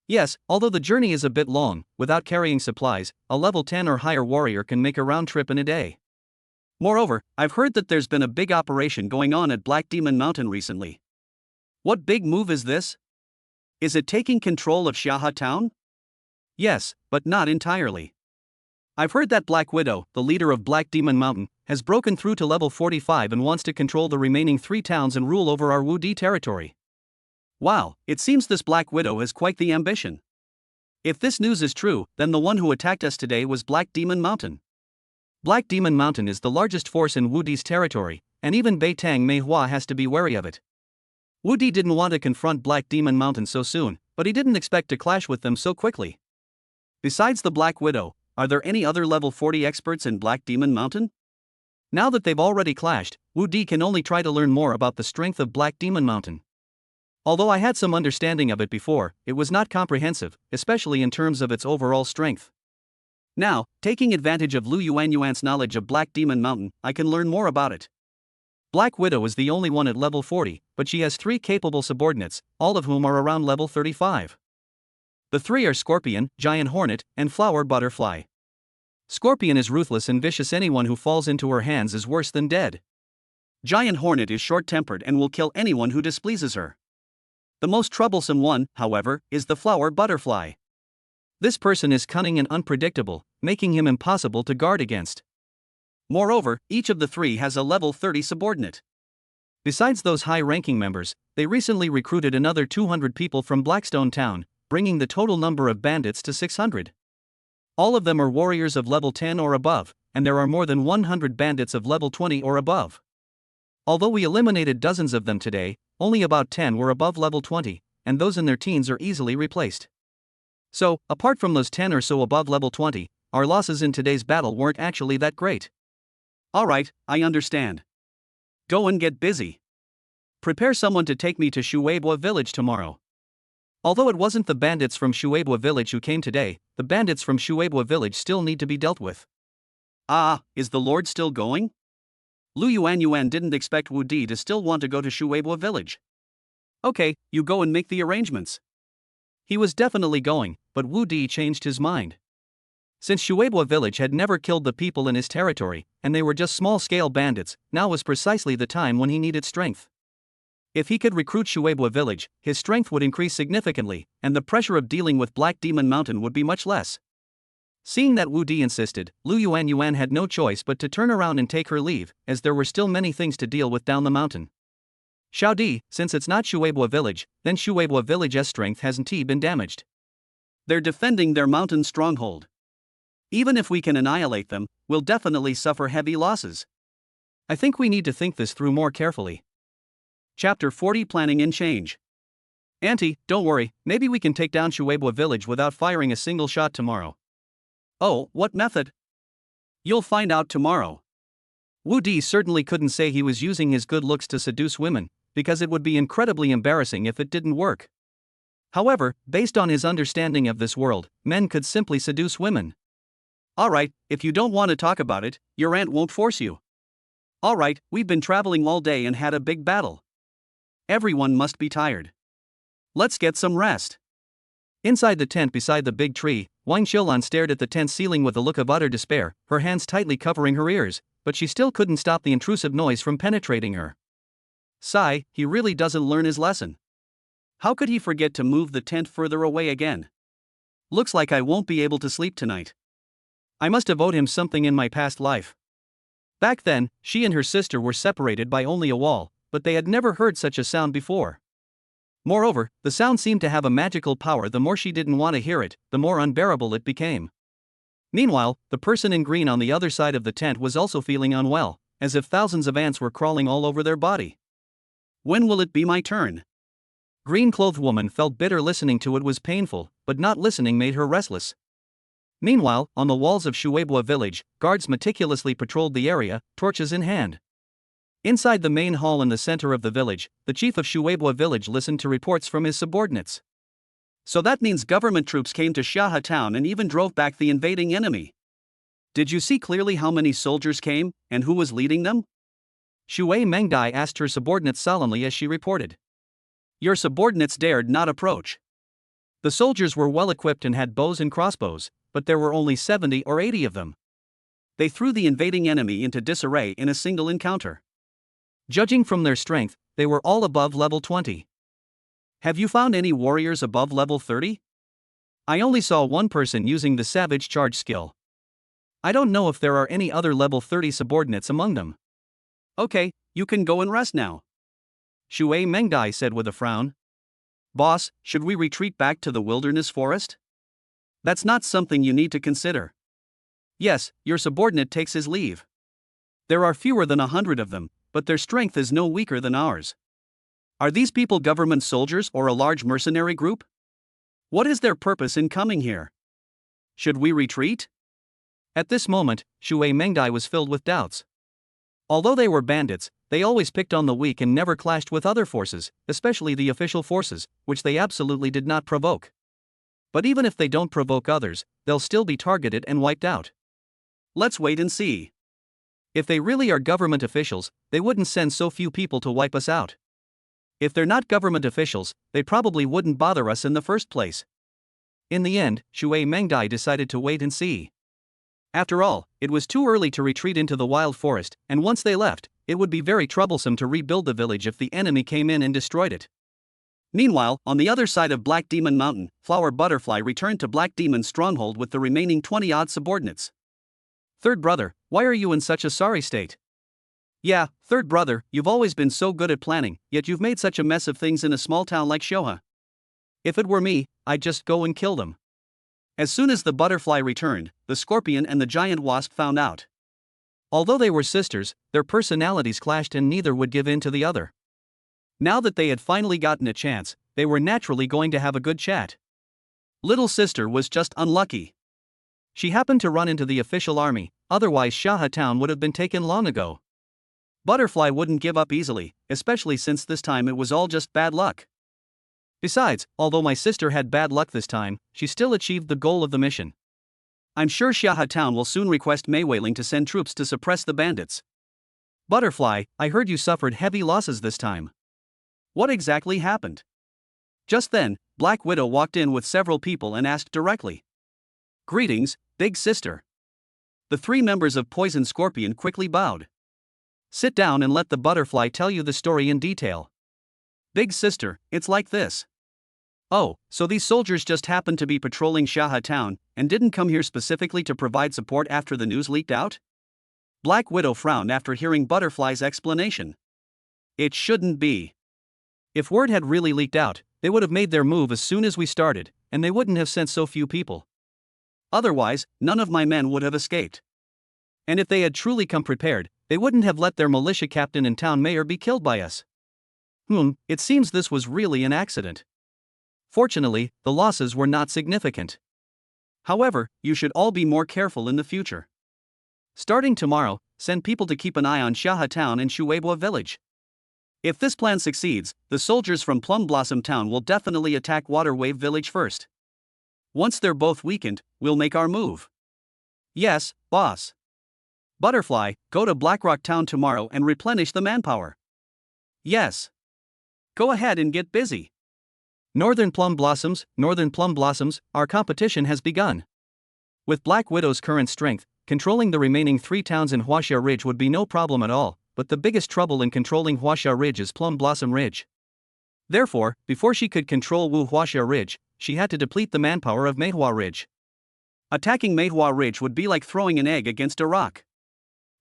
Yes, although the journey is a bit long, without carrying supplies, a level 10 or higher warrior can make a round trip in a day. Moreover, I've heard that there's been a big operation going on at Black Demon Mountain recently. What big move is this? Is it taking control of Xiaha Town? Yes, but not entirely. I've heard that Black Widow, the leader of Black Demon Mountain, has broken through to level 45 and wants to control the remaining 3 towns and rule over our Wu Di territory. Wow, it seems this Black Widow has quite the ambition. If this news is true, then the one who attacked us today was Black Demon Mountain. Black Demon Mountain is the largest force in Wu Di's territory, and even Beitang Meihua has to be wary of it. Wu Di didn't want to confront Black Demon Mountain so soon, but he didn't expect to clash with them so quickly. Besides the Black Widow, are there any other level 40 experts in Black Demon Mountain? Now that they've already clashed, Wu Di can only try to learn more about the strength of Black Demon Mountain. Although I had some understanding of it before, it was not comprehensive, especially in terms of its overall strength. Now, taking advantage of Lu Yuanyuan's knowledge of Black Demon Mountain, I can learn more about it. Black Widow is the only one at level 40, but she has 3 capable subordinates, all of whom are around level 35. The 3 are Scorpion, Giant Hornet, and Flower Butterfly. Scorpion is ruthless and vicious. Anyone who falls into her hands is worse than dead. Giant Hornet is short-tempered and will kill anyone who displeases her. The most troublesome one, however, is the Flower Butterfly. This person is cunning and unpredictable, making him impossible to guard against. Moreover, each of the 3 has a level 30 subordinate. Besides those high-ranking members, they recently recruited another 200 people from Blackstone Town, bringing the total number of bandits to 600. All of them are warriors of level 10 or above, and there are more than 100 bandits of level 20 or above. Although we eliminated dozens of them today, only about 10 were above level 20, and those in their teens are easily replaced. So, apart from those 10 or so above level 20, our losses in today's battle weren't actually that great. Alright, I understand. Go and get busy. Prepare someone to take me to Shueibwa village tomorrow. Although it wasn't the bandits from Shueibwa village who came today, the bandits from Shueibwa village still need to be dealt with. Ah, is the Lord still going? Lu Yuanyuan didn't expect Wu Di to still want to go to Shueibwa village. Okay, you go and make the arrangements. He was definitely going, but Wu Di changed his mind. Since Shueibwa village had never killed the people in his territory, and they were just small-scale bandits, now was precisely the time when he needed strength. If he could recruit Shueibwa village, his strength would increase significantly, and the pressure of dealing with Black Demon Mountain would be much less. Seeing that Wu Di insisted, Lu Yuanyuan had no choice but to turn around and take her leave, as there were still many things to deal with down the mountain. Xiao Di, since it's not Shueibwa village, then Shueibwa village's strength hasn't been damaged. They're defending their mountain stronghold. Even if we can annihilate them, we'll definitely suffer heavy losses. I think we need to think this through more carefully. Chapter 40 Planning and Change. Auntie, don't worry, maybe we can take down Shueibwa village without firing a single shot tomorrow. Oh, what method? You'll find out tomorrow. Wu Di certainly couldn't say he was using his good looks to seduce women, because it would be incredibly embarrassing if it didn't work. However, based on his understanding of this world, men could simply seduce women. Alright, if you don't want to talk about it, your aunt won't force you. Alright, we've been traveling all day and had a big battle. Everyone must be tired. Let's get some rest. Inside the tent beside the big tree, Wang Xilan stared at the tent ceiling with a look of utter despair, her hands tightly covering her ears, but she still couldn't stop the intrusive noise from penetrating her. Sigh, he really doesn't learn his lesson. How could he forget to move the tent further away again? Looks like I won't be able to sleep tonight. I must have owed him something in my past life. Back then, she and her sister were separated by only a wall, but they had never heard such a sound before. Moreover, the sound seemed to have a magical power. The more she didn't want to hear it, the more unbearable it became. Meanwhile, the person in green on the other side of the tent was also feeling unwell, as if thousands of ants were crawling all over their body. When will it be my turn? Green-clothed woman felt bitter. Listening to it was painful, but not listening made her restless. Meanwhile, on the walls of Shueibwa village, guards meticulously patrolled the area, torches in hand. Inside the main hall in the center of the village, the chief of Shueibwa village listened to reports from his subordinates. So that means government troops came to Shaha town and even drove back the invading enemy. Did you see clearly how many soldiers came, and who was leading them? Shui Mengdai asked her subordinates solemnly as she reported. Your subordinates dared not approach. The soldiers were well equipped and had bows and crossbows, but there were only 70 or 80 of them. They threw the invading enemy into disarray in a single encounter. Judging from their strength, they were all above level 20. Have you found any warriors above level 30? I only saw one person using the Savage Charge skill. I don't know if there are any other level 30 subordinates among them. Okay, you can go and rest now. Shui Mengdai said with a frown. Boss, should we retreat back to the wilderness forest? That's not something you need to consider. Yes, your subordinate takes his leave. There are fewer than 100 of them, but their strength is no weaker than ours. Are these people government soldiers or a large mercenary group? What is their purpose in coming here? Should we retreat? At this moment, Shui Mengdai was filled with doubts. Although they were bandits, they always picked on the weak and never clashed with other forces, especially the official forces, which they absolutely did not provoke. But even if they don't provoke others, they'll still be targeted and wiped out. Let's wait and see. If they really are government officials, they wouldn't send so few people to wipe us out. If they're not government officials, they probably wouldn't bother us in the first place. In the end, Shui Mengdai decided to wait and see. After all, it was too early to retreat into the wild forest, and once they left, it would be very troublesome to rebuild the village if the enemy came in and destroyed it. Meanwhile, on the other side of Black Demon Mountain, Flower Butterfly returned to Black Demon's stronghold with the remaining 20-odd subordinates. Third brother, why are you in such a sorry state? Yeah, third brother, you've always been so good at planning, yet you've made such a mess of things in a small town like Shoha. If it were me, I'd just go and kill them. As soon as the butterfly returned, the scorpion and the giant wasp found out. Although they were sisters, their personalities clashed and neither would give in to the other. Now that they had finally gotten a chance, they were naturally going to have a good chat. Little sister was just unlucky. She happened to run into the official army, otherwise Shaha town would have been taken long ago. Butterfly wouldn't give up easily, especially since this time it was all just bad luck. Besides, although my sister had bad luck this time, she still achieved the goal of the mission. I'm sure Shaha town will soon request Maywailing to send troops to suppress the bandits. Butterfly, I heard you suffered heavy losses this time. What exactly happened? Just then, Black Widow walked in with several people and asked directly. Greetings, big sister. The 3 members of Poison Scorpion quickly bowed. Sit down and let the butterfly tell you the story in detail. Big sister, it's like this. Oh, so these soldiers just happened to be patrolling Shaha town, and didn't come here specifically to provide support after the news leaked out? Black Widow frowned after hearing Butterfly's explanation. It shouldn't be. If word had really leaked out, they would have made their move as soon as we started, and they wouldn't have sent so few people. Otherwise, none of my men would have escaped. And if they had truly come prepared, they wouldn't have let their militia captain and town mayor be killed by us. It seems this was really an accident. Fortunately, the losses were not significant. However, you should all be more careful in the future. Starting tomorrow, send people to keep an eye on Shaha town and Shueibwa village. If this plan succeeds, the soldiers from Plum Blossom town will definitely attack Water Wave village first. Once they're both weakened, we'll make our move. Yes, boss. Butterfly, go to Blackrock town tomorrow and replenish the manpower. Yes. Go ahead and get busy. Northern Plum Blossoms, our competition has begun. With Black Widow's current strength, controlling the remaining 3 towns in Huaxia Ridge would be no problem at all, but the biggest trouble in controlling Huaxia Ridge is Plum Blossom Ridge. Therefore, before she could control Wu Huaxia Ridge, she had to deplete the manpower of Meihua Ridge. Attacking Meihua Ridge would be like throwing an egg against a rock.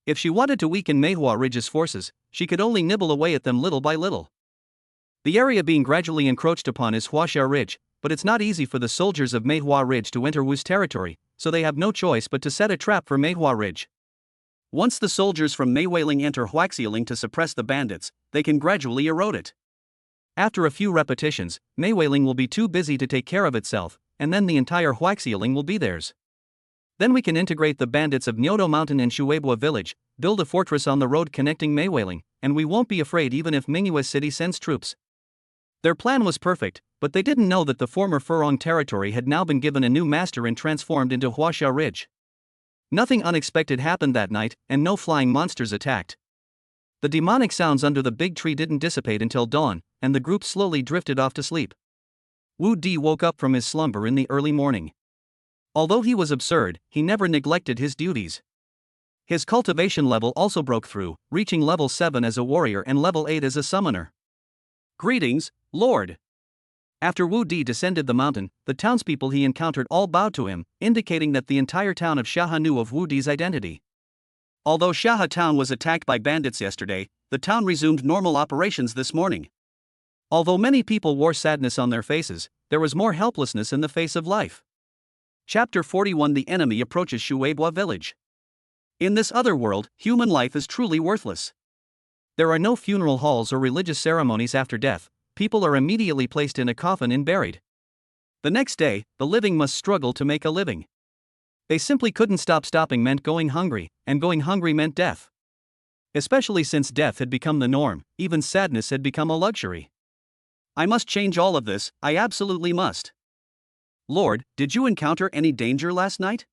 If she wanted to weaken Meihua Ridge's forces, she could only nibble away at them little by little. The area being gradually encroached upon is Huaxia Ridge, but it's not easy for the soldiers of Meihua Ridge to enter Wu's territory, so they have no choice but to set a trap for Meihua Ridge. Once the soldiers from Meiweiling enter Huaxialing to suppress the bandits, they can gradually erode it. After a few repetitions, Meiweiling will be too busy to take care of itself, and then the entire Huaxialing will be theirs. Then we can integrate the bandits of Nyoto Mountain and Shueibua Village, build a fortress on the road connecting Meiweiling, and we won't be afraid even if Mingyue City sends troops. Their plan was perfect, but they didn't know that the former Furong territory had now been given a new master and transformed into Huaxia Ridge. Nothing unexpected happened that night, and no flying monsters attacked. The demonic sounds under the big tree didn't dissipate until dawn, and the group slowly drifted off to sleep. Wu Di woke up from his slumber in the early morning. Although he was absurd, he never neglected his duties. His cultivation level also broke through, reaching level 7 as a warrior and level 8 as a summoner. "Greetings, Lord." After Wu Di descended the mountain, the townspeople he encountered all bowed to him, indicating that the entire town of Shaha knew of Wu Di's identity. Although Shaha town was attacked by bandits yesterday, the town resumed normal operations this morning. Although many people wore sadness on their faces, there was more helplessness in the face of life. Chapter 41: The enemy approaches Shueibua Village. In this other world, human life is truly worthless. There are no funeral halls or religious ceremonies after death. People are immediately placed in a coffin and buried. The next day, the living must struggle to make a living. They simply couldn't stopping meant going hungry, and going hungry meant death. Especially since death had become the norm, even sadness had become a luxury. I must change all of this, I absolutely must. Lord, did you encounter any danger last night?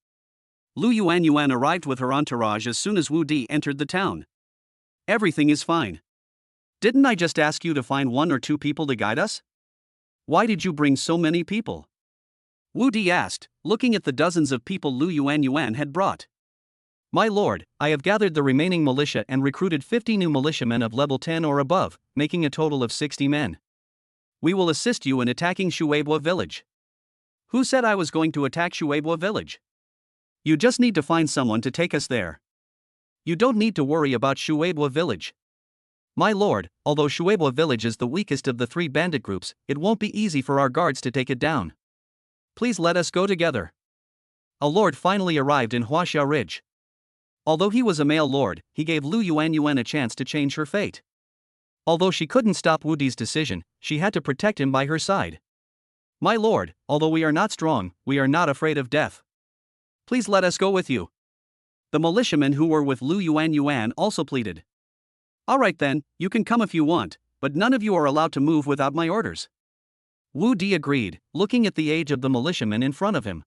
Lu Yuanyuan arrived with her entourage as soon as Wu Di entered the town. Everything is fine. Didn't I just ask you to find 1 or 2 people to guide us? Why did you bring so many people? Wu Di asked, looking at the dozens of people Lu Yuanyuan had brought. My lord, I have gathered the remaining militia and recruited 50 new militiamen of level 10 or above, making a total of 60 men. We will assist you in attacking Shueibua Village. Who said I was going to attack Shueibua Village? You just need to find someone to take us there. You don't need to worry about Shueibua Village. My lord, although Shueibua Village is the weakest of the 3 bandit groups, it won't be easy for our guards to take it down. Please let us go together. A lord finally arrived in Huaxia Ridge. Although he was a male lord, he gave Lu Yuanyuan a chance to change her fate. Although she couldn't stop Wu Di's decision, she had to protect him by her side. My lord, although we are not strong, we are not afraid of death. Please let us go with you. The militiamen who were with Lu Yuanyuan also pleaded. Alright then, you can come if you want, but none of you are allowed to move without my orders. Wu Di agreed, looking at the age of the militiamen in front of him.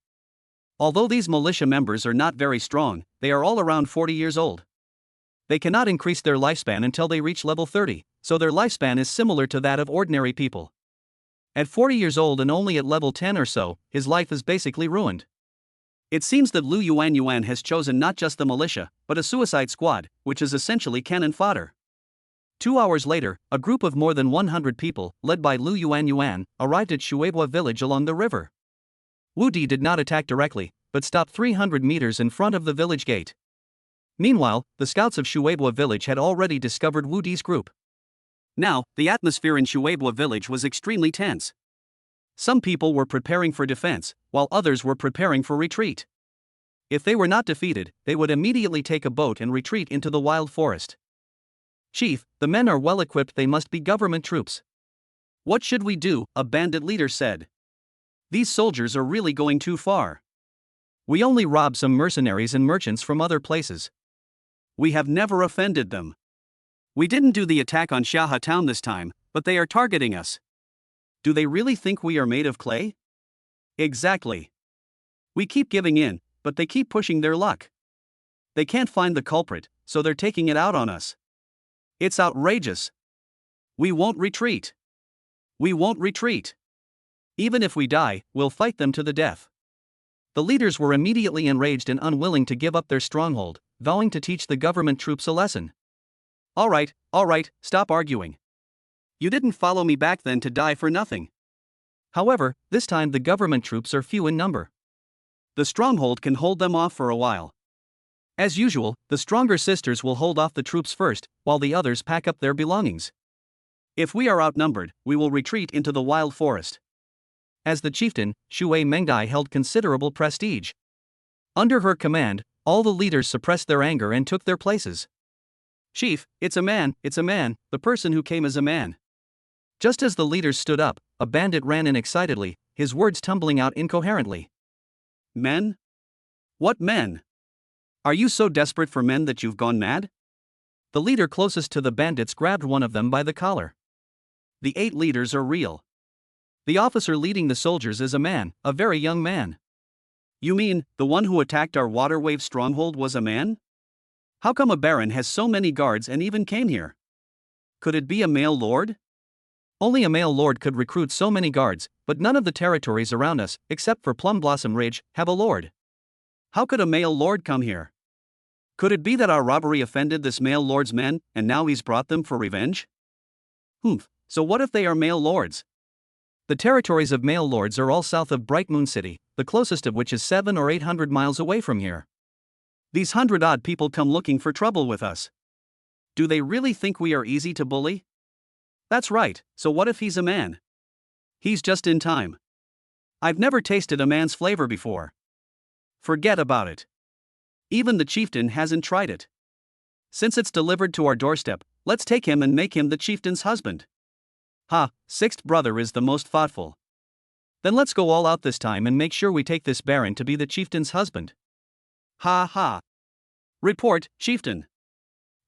Although these militia members are not very strong, they are all around 40 years old. They cannot increase their lifespan until they reach level 30, so their lifespan is similar to that of ordinary people. At 40 years old and only at level 10 or so, his life is basically ruined. It seems that Lu Yuanyuan has chosen not just the militia, but a suicide squad, which is essentially cannon fodder. 2 hours later, a group of more than 100 people, led by Lu Yuanyuan, arrived at Shueibua Village along the river. Wu Di did not attack directly, but stopped 300 meters in front of the village gate. Meanwhile, the scouts of Shueibua Village had already discovered Wu Di's group. Now, the atmosphere in Shueibua Village was extremely tense. Some people were preparing for defense, while others were preparing for retreat. If they were not defeated, they would immediately take a boat and retreat into the wild forest. Chief, the men are well equipped, they must be government troops. What should we do? A bandit leader said. These soldiers are really going too far. We only robbed some mercenaries and merchants from other places. We have never offended them. We didn't do the attack on Shaha town this time, but they are targeting us. Do they really think we are made of clay? Exactly. We keep giving in, but they keep pushing their luck. They can't find the culprit, so they're taking it out on us. It's outrageous. We won't retreat. We won't retreat. Even if we die, we'll fight them to the death. The leaders were immediately enraged and unwilling to give up their stronghold, vowing to teach the government troops a lesson. All right, stop arguing. You didn't follow me back then to die for nothing. However, this time the government troops are few in number. The stronghold can hold them off for a while. As usual, the stronger sisters will hold off the troops first, while the others pack up their belongings. If we are outnumbered, we will retreat into the wild forest. As the chieftain, Shui Mengdai held considerable prestige. Under her command, all the leaders suppressed their anger and took their places. Chief, it's a man, the person who came as a man. Just as the leaders stood up, a bandit ran in excitedly, his words tumbling out incoherently. Men? What men? Are you so desperate for men that you've gone mad? The leader closest to the bandits grabbed one of them by the collar. The 8 leaders are real. The officer leading the soldiers is a man, a very young man. You mean, the one who attacked our water wave stronghold was a man? How come a baron has so many guards and even came here? Could it be a male lord? Only a male lord could recruit so many guards, but none of the territories around us, except for Plum Blossom Ridge, have a lord. How could a male lord come here? Could it be that our robbery offended this male lord's men, and now he's brought them for revenge? So what if they are male lords? The territories of male lords are all south of Bright Moon City, the closest of which is 700 or 800 miles away from here. These 100-odd people come looking for trouble with us. Do they really think we are easy to bully? That's right, so what if he's a man? He's just in time. I've never tasted a man's flavor before. Forget about it. Even the chieftain hasn't tried it. Since it's delivered to our doorstep, let's take him and make him the chieftain's husband. Sixth brother is the most thoughtful. Then let's go all out this time and make sure we take this baron to be the chieftain's husband. Report, chieftain.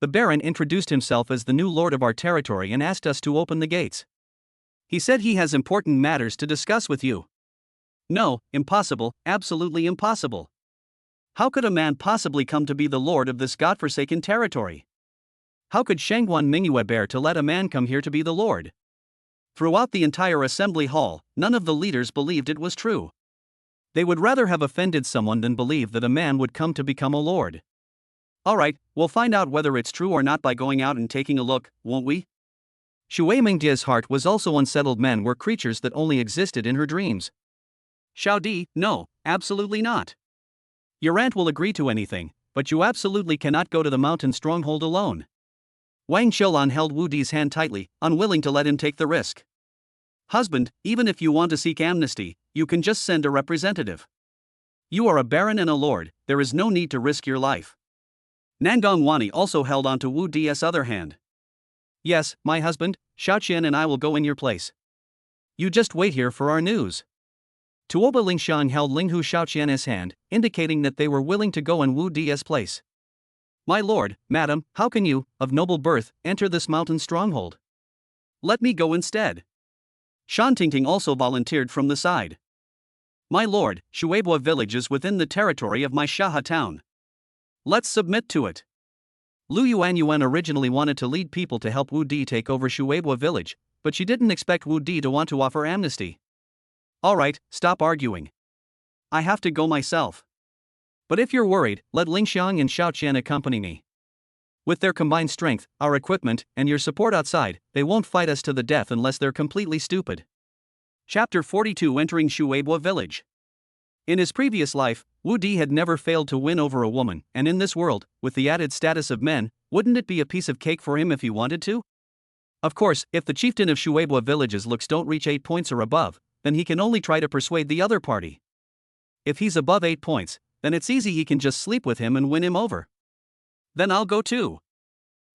The baron introduced himself as the new lord of our territory and asked us to open the gates. He said he has important matters to discuss with you. No, impossible, absolutely impossible. How could a man possibly come to be the lord of this godforsaken territory? How could Shangguan Mingyue bear to let a man come here to be the lord? Throughout the entire assembly hall, none of the leaders believed it was true. They would rather have offended someone than believe that a man would come to become a lord. Alright, we'll find out whether it's true or not by going out and taking a look, won't we? Shui Mingjia's heart was also unsettled. Men were creatures that only existed in her dreams. Xiao Di, no, absolutely not. Your aunt will agree to anything, but you absolutely cannot go to the mountain stronghold alone. Wang Xiaolan held Wu Di's hand tightly, unwilling to let him take the risk. Husband, even if you want to seek amnesty, you can just send a representative. You are a baron and a lord, there is no need to risk your life. Nangong Wani also held on to Wu Di's other hand. Yes, my husband, Xiaoqian and I will go in your place. You just wait here for our news. Tuoba Lingxiang held Linghu Xiaoqian's hand, indicating that they were willing to go in Wu Di's place. My lord, madam, how can you, of noble birth, enter this mountain stronghold? Let me go instead. Shan Tingting also volunteered from the side. My lord, Shueibua village is within the territory of my Shaha town. Let's submit to it. Lu Yuanyuan originally wanted to lead people to help Wu Di take over Shueibua village, but she didn't expect Wu Di to want to offer amnesty. Alright, stop arguing. I have to go myself. But if you're worried, let Lingxiang and Xiaoqian accompany me. With their combined strength, our equipment, and your support outside, they won't fight us to the death unless they're completely stupid. Chapter 42. Entering Shueibua village. In his previous life, Wu Di had never failed to win over a woman, and in this world, with the added status of men, wouldn't it be a piece of cake for him if he wanted to? Of course, if the chieftain of Shueibua village's looks don't reach 8 points or above, then he can only try to persuade the other party. If he's above 8 points, then it's easy, he can just sleep with him and win him over. Then I'll go too.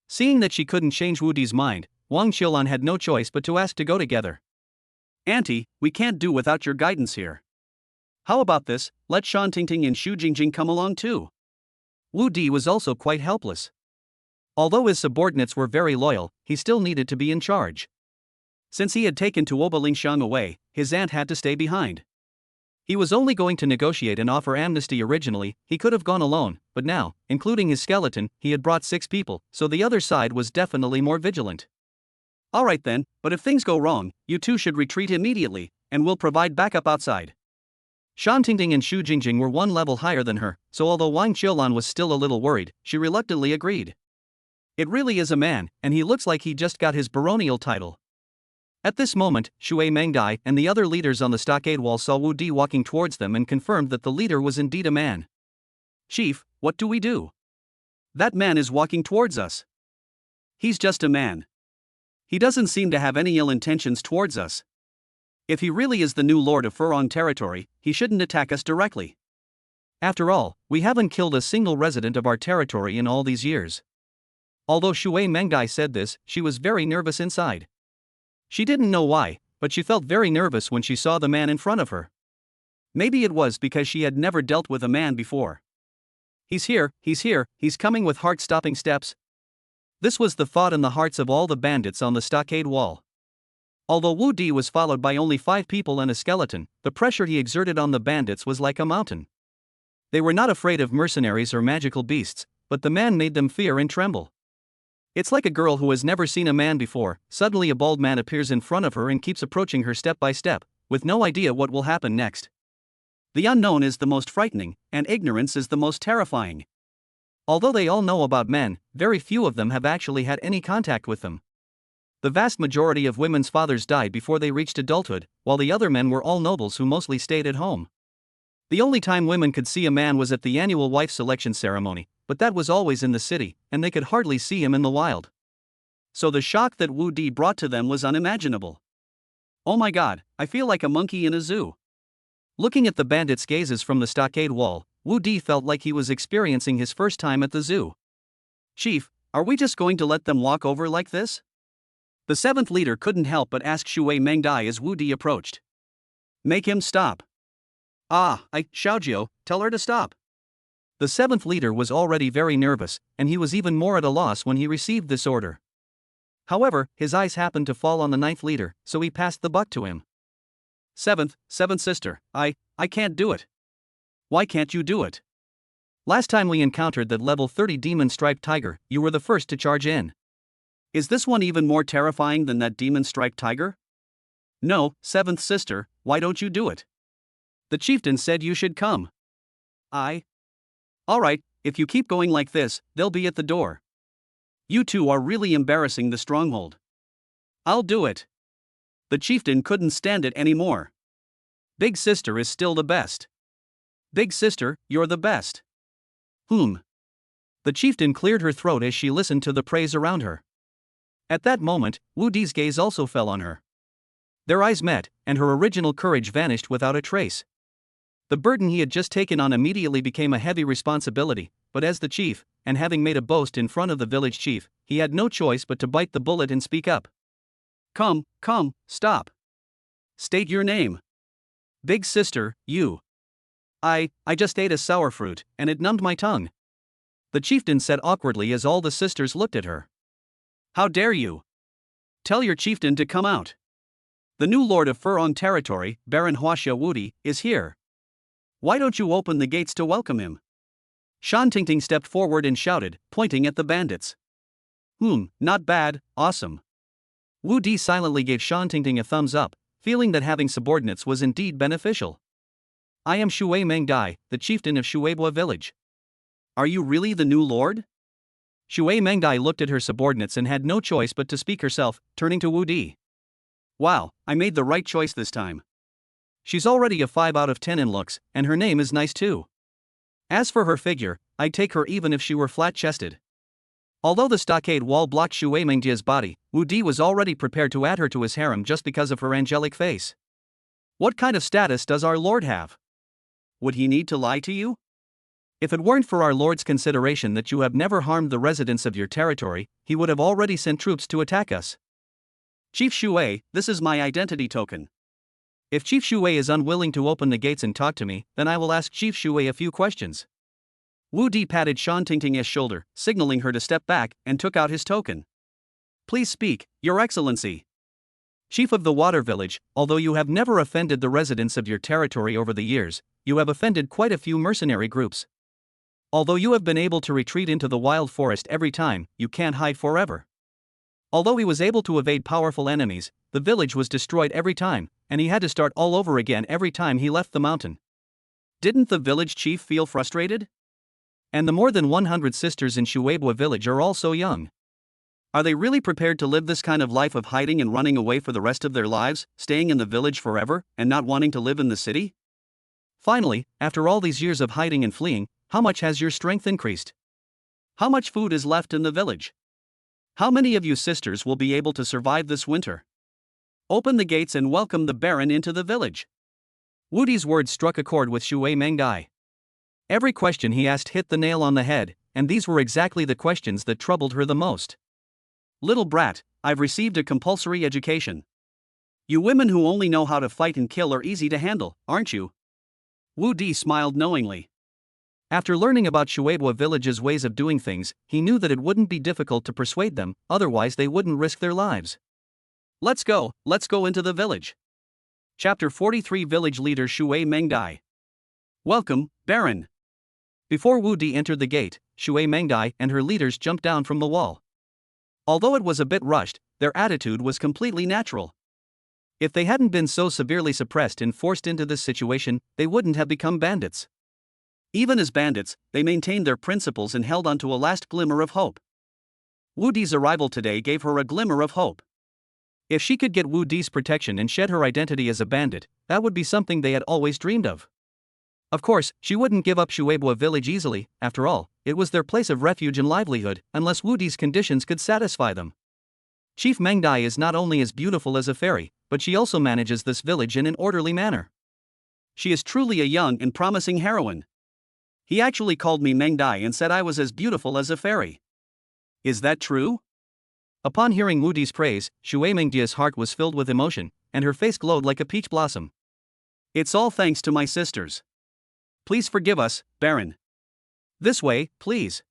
Seeing that she couldn't change Wu Di's mind, Wang Xiaolan had no choice but to ask to go together. Auntie, we can't do without your guidance here. How about this, let Shan Tingting and Xu Jingjing come along too. Wu Di was also quite helpless. Although his subordinates were very loyal, he still needed to be in charge. Since he had taken Tuoba Lingxiang away, his aunt had to stay behind. He was only going to negotiate and offer amnesty. Originally, he could have gone alone, but now, including his skeleton, he had brought 6 people, so the other side was definitely more vigilant. Alright then, but if things go wrong, you two should retreat immediately, and we'll provide backup outside. Shan Tingting and Xu Jingjing were one level higher than her, so although Wang Qiulan was still a little worried, she reluctantly agreed. It really is a man, and he looks like he just got his baronial title. At this moment, Shui Mengdai and the other leaders on the stockade wall saw Wu Di walking towards them and confirmed that the leader was indeed a man. Chief, what do we do? That man is walking towards us. He's just a man. He doesn't seem to have any ill intentions towards us. If he really is the new lord of Furong territory, he shouldn't attack us directly. After all, we haven't killed a single resident of our territory in all these years. Although Shui Mengdai said this, she was very nervous inside. She didn't know why, but she felt very nervous when she saw the man in front of her. Maybe it was because she had never dealt with a man before. He's here, he's coming with heart-stopping steps. This was the thought in the hearts of all the bandits on the stockade wall. Although Wu Di was followed by only 5 people and a skeleton, the pressure he exerted on the bandits was like a mountain. They were not afraid of mercenaries or magical beasts, but the man made them fear and tremble. It's like a girl who has never seen a man before. Suddenly a bald man appears in front of her and keeps approaching her step by step, with no idea what will happen next. The unknown is the most frightening, and ignorance is the most terrifying. Although they all know about men, very few of them have actually had any contact with them. The vast majority of women's fathers died before they reached adulthood, while the other men were all nobles who mostly stayed at home. The only time women could see a man was at the annual wife selection ceremony, but that was always in the city, and they could hardly see him in the wild. So the shock that Wu Di brought to them was unimaginable. Oh my god, I feel like a monkey in a zoo. Looking at the bandits' gazes from the stockade wall, Wu Di felt like he was experiencing his first time at the zoo. Chief, are we just going to let them walk over like this? The 7th leader couldn't help but ask Shui Mengdai as Wu Di approached. Make him stop. Xiaojiu, tell her to stop. The 7th leader was already very nervous, and he was even more at a loss when he received this order. However, his eyes happened to fall on the 9th leader, so he passed the buck to him. Seventh sister, I can't do it. Why can't you do it? Last time we encountered that level 30 demon-striped tiger, you were the first to charge in. Is this one even more terrifying than that demon-striped tiger? No, 7th sister, why don't you do it? The chieftain said you should come. Alright, if you keep going like this, they'll be at the door. You two are really embarrassing the stronghold. I'll do it. The chieftain couldn't stand it anymore. Big sister is still the best. Big sister, you're the best. The chieftain cleared her throat as she listened to the praise around her. At that moment, Wu Di's gaze also fell on her. Their eyes met, and her original courage vanished without a trace. The burden he had just taken on immediately became a heavy responsibility, but as the chief, and having made a boast in front of the village chief, he had no choice but to bite the bullet and speak up. Come, stop. State your name. Big sister, you. I just ate a sour fruit, and it numbed my tongue. The chieftain said awkwardly as all the sisters looked at her. How dare you? Tell your chieftain to come out. The new lord of Furong territory, Baron Huaxia Wudi, is here. Why don't you open the gates to welcome him? Shan Tingting stepped forward and shouted, pointing at the bandits. Not bad, awesome. Wu Di silently gave Shan Tingting a thumbs up, feeling that having subordinates was indeed beneficial. I am Shui Mengdai, the chieftain of Shueibua village. Are you really the new lord? Shui Mengdai looked at her subordinates and had no choice but to speak herself, turning to Wu Di. Wow, I made the right choice this time. She's already a 5 out of 10 in looks, and her name is nice too. As for her figure, I'd take her even if she were flat-chested. Although the stockade wall blocked Shui Mengdia's body, Wu Di was already prepared to add her to his harem just because of her angelic face. What kind of status does our lord have? Would he need to lie to you? If it weren't for our lord's consideration that you have never harmed the residents of your territory, he would have already sent troops to attack us. Chief Shui, this is my identity token. If Chief Shui is unwilling to open the gates and talk to me, then I will ask Chief Shui a few questions. Wu Di patted Shan Tingting's shoulder, signaling her to step back, and took out his token. Please speak, Your Excellency. Chief of the Water Village, although you have never offended the residents of your territory over the years, you have offended quite a few mercenary groups. Although you have been able to retreat into the wild forest every time, you can't hide forever. Although he was able to evade powerful enemies, the village was destroyed every time, and he had to start all over again every time he left the mountain. Didn't the village chief feel frustrated? And the more than 100 sisters in Shueibwa village are all so young. Are they really prepared to live this kind of life of hiding and running away for the rest of their lives, staying in the village forever, and not wanting to live in the city? Finally, after all these years of hiding and fleeing, how much has your strength increased? How much food is left in the village? How many of you sisters will be able to survive this winter? Open the gates and welcome the Baron into the village. Wu Di's words struck a chord with Shui Mengdai. Every question he asked hit the nail on the head, and these were exactly the questions that troubled her the most. Little brat, I've received a compulsory education. You women who only know how to fight and kill are easy to handle, aren't you? Wu Di smiled knowingly. After learning about Shueibwa village's ways of doing things, he knew that it wouldn't be difficult to persuade them, otherwise they wouldn't risk their lives. Let's go into the village. Chapter 43 Village Leader Shui Mengdai. Welcome, Baron. Before Wu Di entered the gate, Shui Mengdai and her leaders jumped down from the wall. Although it was a bit rushed, their attitude was completely natural. If they hadn't been so severely suppressed and forced into this situation, they wouldn't have become bandits. Even as bandits, they maintained their principles and held on to a last glimmer of hope. Wu Di's arrival today gave her a glimmer of hope. If she could get Wu Di's protection and shed her identity as a bandit, that would be something they had always dreamed of. Of course, she wouldn't give up Shueibwa village easily. After all, it was their place of refuge and livelihood, unless Wu Di's conditions could satisfy them. Chief Mengdai is not only as beautiful as a fairy, but she also manages this village in an orderly manner. She is truly a young and promising heroine. He actually called me Mengdai and said I was as beautiful as a fairy. Is that true? Upon hearing Wu Di's praise, Shui Mengdia's heart was filled with emotion, and her face glowed like a peach blossom. It's all thanks to my sisters. Please forgive us, Baron. This way, please.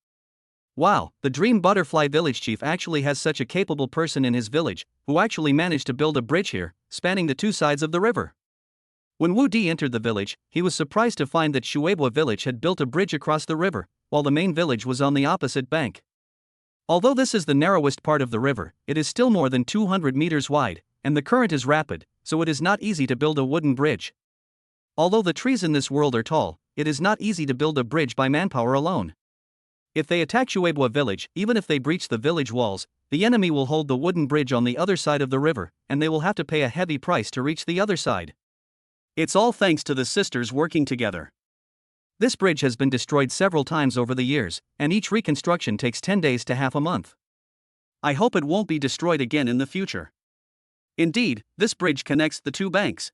Wow, the Dream Butterfly Village Chief actually has such a capable person in his village, who actually managed to build a bridge here, spanning the two sides of the river. When Wu Di entered the village, he was surprised to find that Shueibwa village had built a bridge across the river, while the main village was on the opposite bank. Although this is the narrowest part of the river, it is still more than 200 meters wide, and the current is rapid, so it is not easy to build a wooden bridge. Although the trees in this world are tall, it is not easy to build a bridge by manpower alone. If they attack Shueibwa village, even if they breach the village walls, the enemy will hold the wooden bridge on the other side of the river, and they will have to pay a heavy price to reach the other side. It's all thanks to the sisters working together. This bridge has been destroyed several times over the years, and each reconstruction takes 10 days to half a month. I hope it won't be destroyed again in the future. Indeed, this bridge connects the two banks.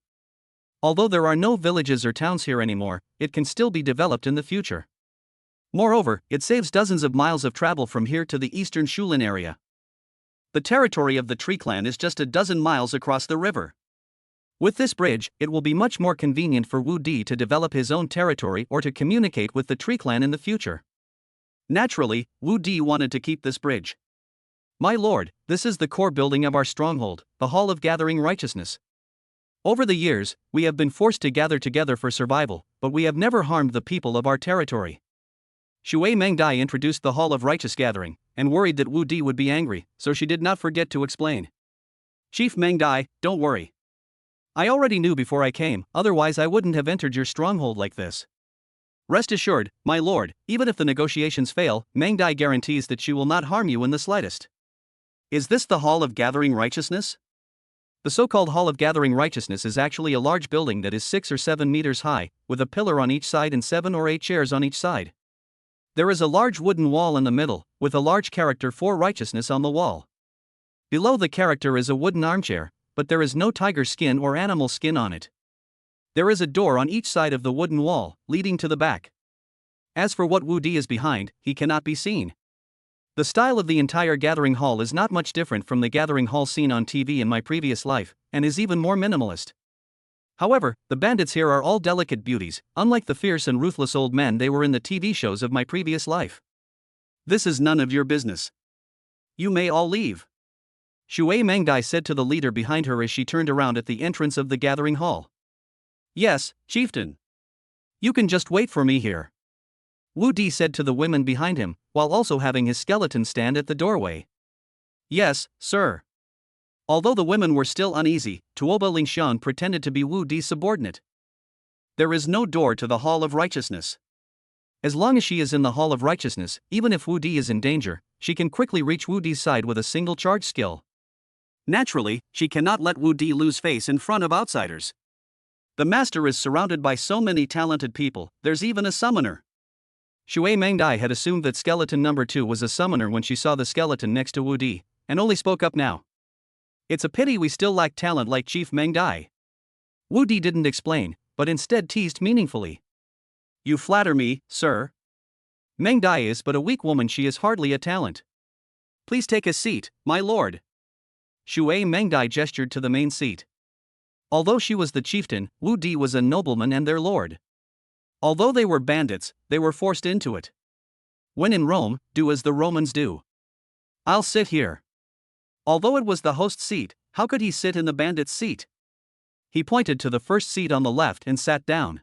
Although there are no villages or towns here anymore, it can still be developed in the future. Moreover, it saves dozens of miles of travel from here to the eastern Shulin area. The territory of the Tree Clan is just a dozen miles across the river. With this bridge, it will be much more convenient for Wu Di to develop his own territory or to communicate with the Tree Clan in the future. Naturally, Wu Di wanted to keep this bridge. My lord, this is the core building of our stronghold, the Hall of Gathering Righteousness. Over the years, we have been forced to gather together for survival, but we have never harmed the people of our territory. Shui Mengdai introduced the Hall of Righteous Gathering, and worried that Wu Di would be angry, so she did not forget to explain. Chief Mengdai, don't worry. I already knew before I came, otherwise I wouldn't have entered your stronghold like this. Rest assured, my lord, even if the negotiations fail, Mengdai guarantees that she will not harm you in the slightest. Is this the Hall of Gathering Righteousness? The so-called Hall of Gathering Righteousness is actually a large building that is 6 or 7 meters high, with a pillar on each side and 7 or 8 chairs on each side. There is a large wooden wall in the middle, with a large character for righteousness on the wall. Below the character is a wooden armchair, but there is no tiger skin or animal skin on it. There is a door on each side of the wooden wall, leading to the back. As for what Wu Di is behind, he cannot be seen. The style of the entire gathering hall is not much different from the gathering hall seen on TV in my previous life, and is even more minimalist. However, the bandits here are all delicate beauties, unlike the fierce and ruthless old men they were in the TV shows of my previous life. This is none of your business. You may all leave. Shui Mengdai said to the leader behind her as she turned around at the entrance of the gathering hall. Yes, chieftain. You can just wait for me here. Wu Di said to the women behind him, while also having his skeleton stand at the doorway. Yes, sir. Although the women were still uneasy, Tuoba Lingshan pretended to be Wu Di's subordinate. there is no door to the Hall of Righteousness. As long as she is in the Hall of Righteousness, even if Wu Di is in danger, she can quickly reach Wu Di's side with a single charge skill. Naturally, she cannot let Wu Di lose face in front of outsiders. The master is surrounded by so many talented people, there's even a summoner. Shui Mengdai had assumed that skeleton number 2 was a summoner when she saw the skeleton next to Wu Di, and only spoke up now. It's a pity we still lack talent like Chief Mengdai. Wu Di didn't explain, but instead teased meaningfully. You flatter me, sir. Mengdai is but a weak woman, she is hardly a talent. Please take a seat, my lord. Shui Mengdai gestured to the main seat. Although she was the chieftain, Wu Di was a nobleman and their lord. Although they were bandits, they were forced into it. When in Rome, do as the Romans do. I'll sit here. Although it was the host's seat, how could he sit in the bandit's seat? He pointed to the first seat on the left and sat down.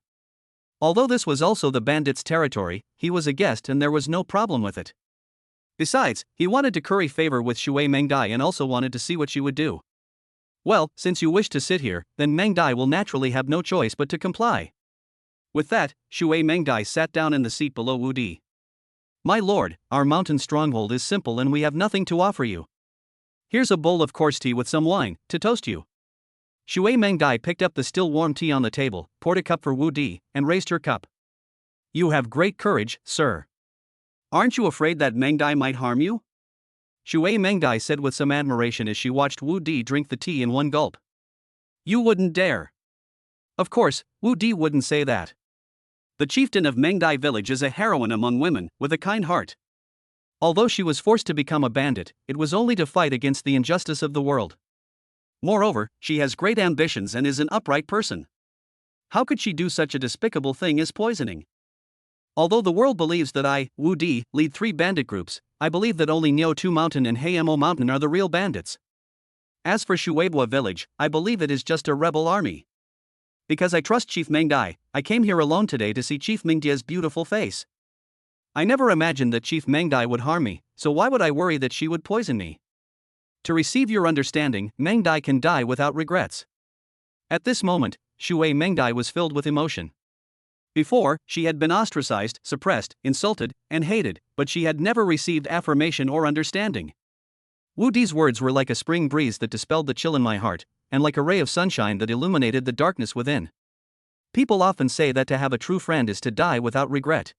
Although this was also the bandit's territory, he was a guest and there was no problem with it. Besides, he wanted to curry favor with Shui Mengdai and also wanted to see what she would do. Well, since you wish to sit here, then Mengdai will naturally have no choice but to comply. With that, Shui Mengdai sat down in the seat below Wu Di. My lord, our mountain stronghold is simple and we have nothing to offer you. Here's a bowl of coarse tea with some wine, to toast you. Shui Mengdai picked up the still warm tea on the table, poured a cup for Wu Di, and raised her cup. You have great courage, sir. Aren't you afraid that Mengdai might harm you? Shui Mengdai said with some admiration as she watched Wu Di drink the tea in one gulp. You wouldn't dare. Of course, Wu Di wouldn't say that. The chieftain of Mengdai village is a heroine among women, with a kind heart. Although she was forced to become a bandit, it was only to fight against the injustice of the world. Moreover, she has great ambitions and is an upright person. How could she do such a despicable thing as poisoning? Although the world believes that I, Wu Di, lead 3 bandit groups, I believe that only Niutu Mountain and Heiemo Mountain are the real bandits. As for Shueibua village, I believe it is just a rebel army. Because I trust Chief Mengdai, I came here alone today to see Chief Mengdia's beautiful face. I never imagined that Chief Mengdai would harm me, so why would I worry that she would poison me? To receive your understanding, Mengdai can die without regrets. At this moment, Shui Mengdai was filled with emotion. Before, she had been ostracized, suppressed, insulted, and hated, but she had never received affirmation or understanding. Wu Di's words were like a spring breeze that dispelled the chill in my heart, and like a ray of sunshine that illuminated the darkness within. People often say that to have a true friend is to die without regret.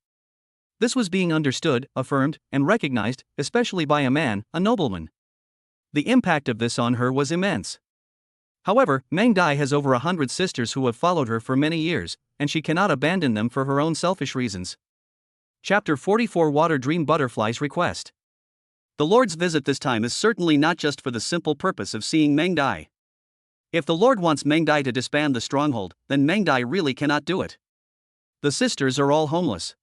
This was being understood, affirmed, and recognized, especially by a man, a nobleman. The impact of this on her was immense. However, Mengdai has over 100 sisters who have followed her for many years, and she cannot abandon them for her own selfish reasons. Chapter 44 Water Dream Butterfly's Request. The Lord's visit this time is certainly not just for the simple purpose of seeing Mengdai. If the Lord wants Mengdai to disband the stronghold, then Mengdai really cannot do it. The sisters are all homeless.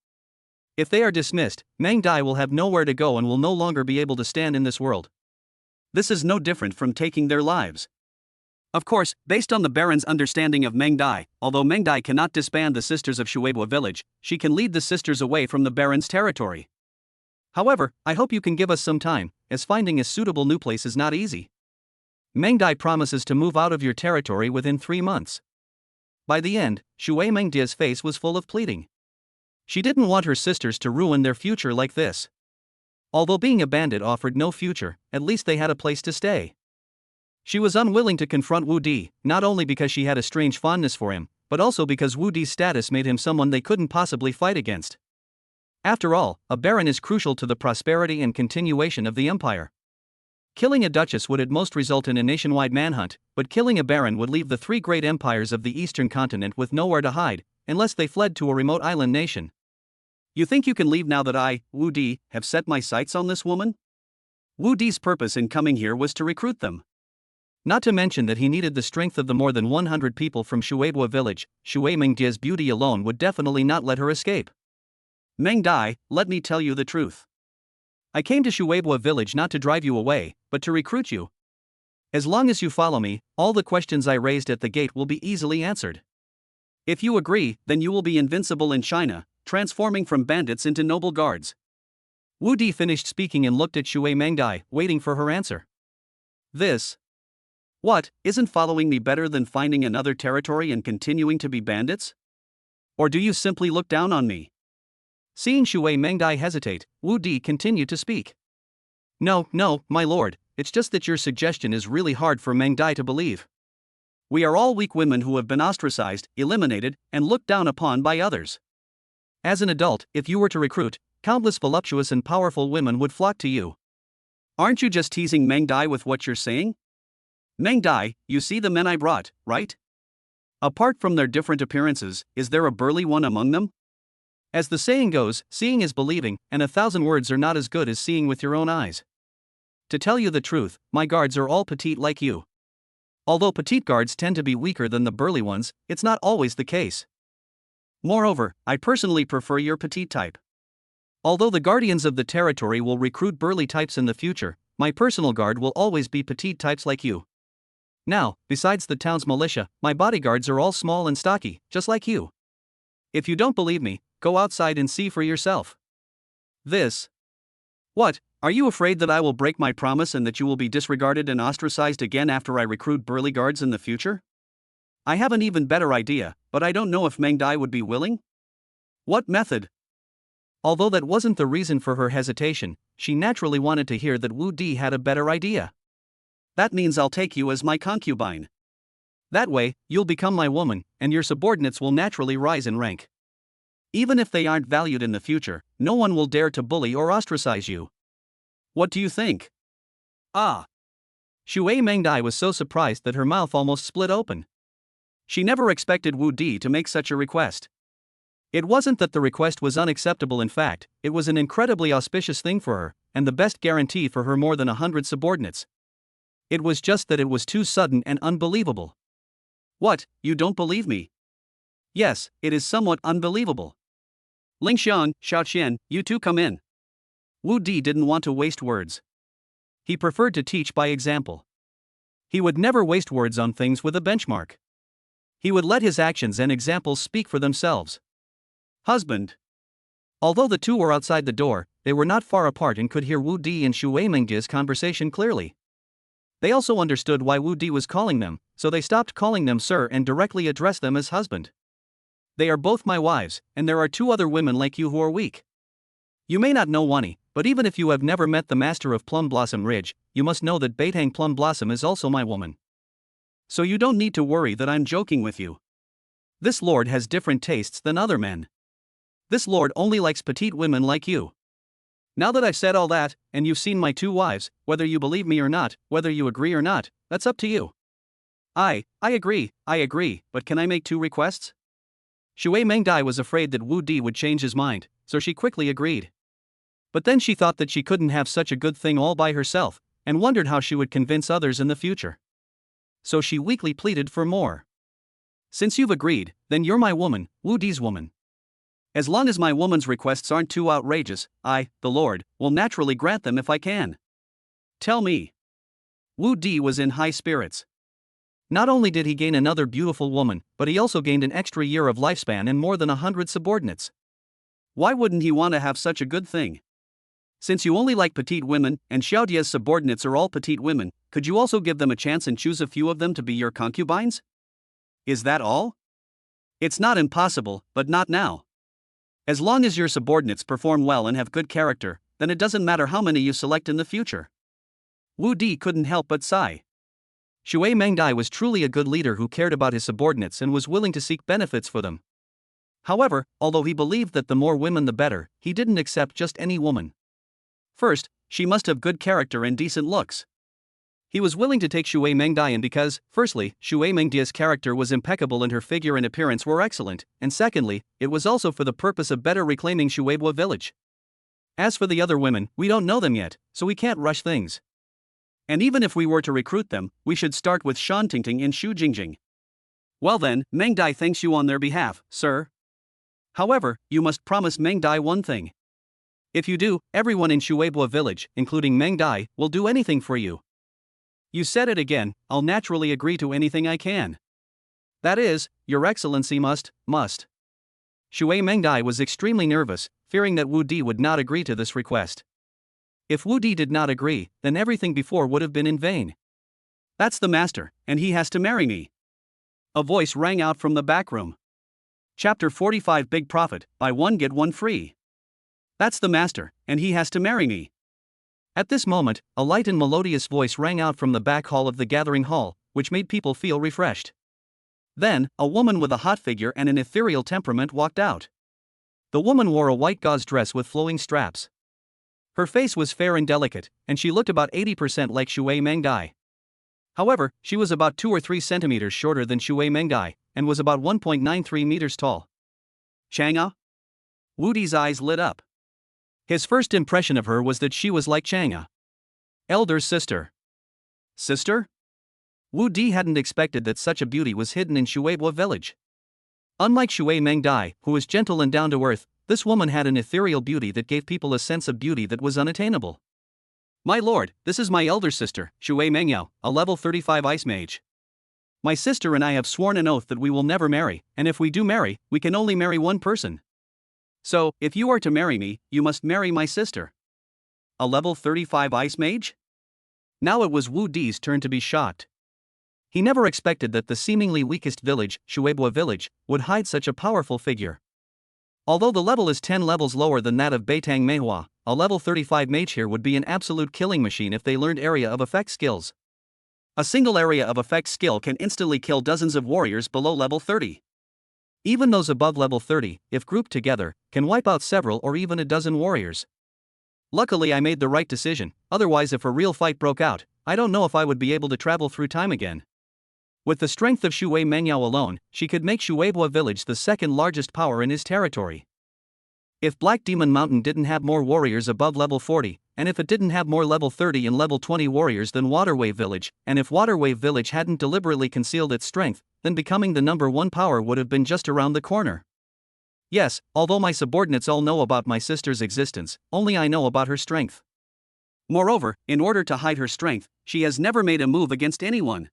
If they are dismissed, Mengdai will have nowhere to go and will no longer be able to stand in this world. This is no different from taking their lives. Of course, based on the Baron's understanding of Mengdai, although Mengdai cannot disband the sisters of Shueibua village, she can lead the sisters away from the Baron's territory. However, I hope you can give us some time, as finding a suitable new place is not easy. Mengdai promises to move out of your territory within 3 months. By the end, Shui Mengdia's face was full of pleading. She didn't want her sisters to ruin their future like this. Although being a bandit offered no future, at least they had a place to stay. She was unwilling to confront Wu Di, not only because she had a strange fondness for him, but also because Wu Di's status made him someone they couldn't possibly fight against. After all, a baron is crucial to the prosperity and continuation of the empire. Killing a duchess would at most result in a nationwide manhunt, but killing a baron would leave the 3 great empires of the eastern continent with nowhere to hide, unless they fled to a remote island nation. You think you can leave now that I, Wu Di, have set my sights on this woman? Wu Di's purpose in coming here was to recruit them. Not to mention that he needed the strength of the more than 100 people from Shueibua village. Shui Mengdia's beauty alone would definitely not let her escape. Mengdai, let me tell you the truth. I came to Shueibua village not to drive you away, but to recruit you. As long as you follow me, all the questions I raised at the gate will be easily answered. If you agree, then you will be invincible in China, transforming from bandits into noble guards. Wu Di finished speaking and looked at Shui Mengdai, waiting for her answer. This. What, isn't following me better than finding another territory and continuing to be bandits? Or do you simply look down on me? Seeing Shui Mengdai hesitate, Wu Di continued to speak. No, my lord, it's just that your suggestion is really hard for Mengdai to believe. We are all weak women who have been ostracized, eliminated, and looked down upon by others. As an adult, if you were to recruit, countless voluptuous and powerful women would flock to you. Aren't you just teasing Mengdai with what you're saying? Mengdai, you see the men I brought, right? Apart from their different appearances, is there a burly one among them? As the saying goes, seeing is believing, and 1,000 words are not as good as seeing with your own eyes. To tell you the truth, my guards are all petite like you. Although petite guards tend to be weaker than the burly ones, it's not always the case. Moreover, I personally prefer your petite type. Although the guardians of the territory will recruit burly types in the future, my personal guard will always be petite types like you. Now, besides the town's militia, my bodyguards are all small and stocky, just like you. If you don't believe me, go outside and see for yourself. This. What, are you afraid that I will break my promise and that you will be disregarded and ostracized again after I recruit burly guards in the future? I have an even better idea, but I don't know if Mengdai would be willing. What method? Although that wasn't the reason for her hesitation, she naturally wanted to hear that Wu Di had a better idea. That means I'll take you as my concubine. That way, you'll become my woman, and your subordinates will naturally rise in rank. Even if they aren't valued in the future, no one will dare to bully or ostracize you. What do you think? Ah! Shui Mengdai was so surprised that her mouth almost split open. She never expected Wu Di to make such a request. It wasn't that the request was unacceptable, in fact, it was an incredibly auspicious thing for her, and the best guarantee for her more than 100 subordinates. It was just that it was too sudden and unbelievable. What, you don't believe me? Yes, it is somewhat unbelievable. Ling Xiang, Xiaoqian, you two come in. Wu Di didn't want to waste words. He preferred to teach by example. He would never waste words on things with a benchmark. He would let his actions and examples speak for themselves. Husband. Although the two were outside the door, they were not far apart and could hear Wu Di and Shui Mengdia's conversation clearly. They also understood why Wu Di was calling them, so they stopped calling them sir and directly addressed them as husband. They are both my wives, and there are 2 other women like you who are weak. You may not know Wani, but even if you have never met the master of Plum Blossom Ridge, you must know that Beitang Plum Blossom is also my woman. So you don't need to worry that I'm joking with you. This lord has different tastes than other men. This lord only likes petite women like you. Now that I've said all that, and you've seen my 2 wives, whether you believe me or not, whether you agree or not, that's up to you. I agree, but can I make 2 requests? Shui Mengdai was afraid that Wu Di would change his mind, so she quickly agreed. But then she thought that she couldn't have such a good thing all by herself, and wondered how she would convince others in the future. So she weakly pleaded for more. Since you've agreed, then you're my woman, Wu Di's woman. As long as my woman's requests aren't too outrageous, I, the Lord, will naturally grant them if I can. Tell me. Wu Di was in high spirits. Not only did he gain another beautiful woman, but he also gained an extra year of lifespan and more than 100 subordinates. Why wouldn't he want to have such a good thing? Since you only like petite women, and Xiaodia's subordinates are all petite women, could you also give them a chance and choose a few of them to be your concubines? Is that all? It's not impossible, but not now. As long as your subordinates perform well and have good character, then it doesn't matter how many you select in the future. Wu Di couldn't help but sigh. Shui Mengdai was truly a good leader who cared about his subordinates and was willing to seek benefits for them. However, although he believed that the more women the better, he didn't accept just any woman. First, she must have good character and decent looks. He was willing to take Shui Mengdai in because, firstly, Shui Mengdia's character was impeccable and her figure and appearance were excellent, and secondly, it was also for the purpose of better reclaiming Shueibua village. As for the other women, we don't know them yet, so we can't rush things. And even if we were to recruit them, we should start with Shan Tingting and Shu Jingjing. Well then, Mengdai thanks you on their behalf, sir. However, you must promise Mengdai one thing. If you do, everyone in Shueibua village, including Mengdai, will do anything for you. You said it again, I'll naturally agree to anything I can. That is, Your Excellency must. Shui Mengdai was extremely nervous, fearing that Wu Di would not agree to this request. If Wu Di did not agree, then everything before would have been in vain. That's the master, and he has to marry me. A voice rang out from the back room. Chapter 45 Big Profit, Buy One Get One Free. That's the master, and he has to marry me. At this moment, a light and melodious voice rang out from the back hall of the gathering hall, which made people feel refreshed. Then, a woman with a hot figure and an ethereal temperament walked out. The woman wore a white gauze dress with flowing straps. Her face was fair and delicate, and she looked about 80% like Shui Mengai. However, she was about 2 or 3 centimeters shorter than Shui Mengai, and was about 1.93 meters tall. Chang'e? Wu Di's eyes lit up. His first impression of her was that she was like Chang'e. Elder sister. Sister? Wu Di hadn't expected that such a beauty was hidden in Shueibua village. Unlike Shui Mengdai, who was gentle and down to earth, this woman had an ethereal beauty that gave people a sense of beauty that was unattainable. My lord, this is my elder sister, Shui Mengyao, a level 35 ice mage. My sister and I have sworn an oath that we will never marry, and if we do marry, we can only marry one person. So, if you are to marry me, you must marry my sister. A level 35 ice mage? Now it was Wu Di's turn to be shocked. He never expected that the seemingly weakest village, Shueibua village, would hide such a powerful figure. Although the level is 10 levels lower than that of Beitang Meihua, a level 35 mage here would be an absolute killing machine if they learned area of effect skills. A single area of effect skill can instantly kill dozens of warriors below level 30. Even those above level 30, if grouped together, can wipe out several or even a dozen warriors. Luckily I made the right decision, otherwise if a real fight broke out, I don't know if I would be able to travel through time again. With the strength of Shui Mengyao alone, she could make Shueibua village the second largest power in his territory. If Black Demon Mountain didn't have more warriors above level 40, and if it didn't have more level 30 and level 20 warriors than Waterwave Village, and if Waterwave Village hadn't deliberately concealed its strength, then becoming the number 1 power would have been just around the corner. Yes, although my subordinates all know about my sister's existence, only I know about her strength. Moreover, in order to hide her strength, she has never made a move against anyone.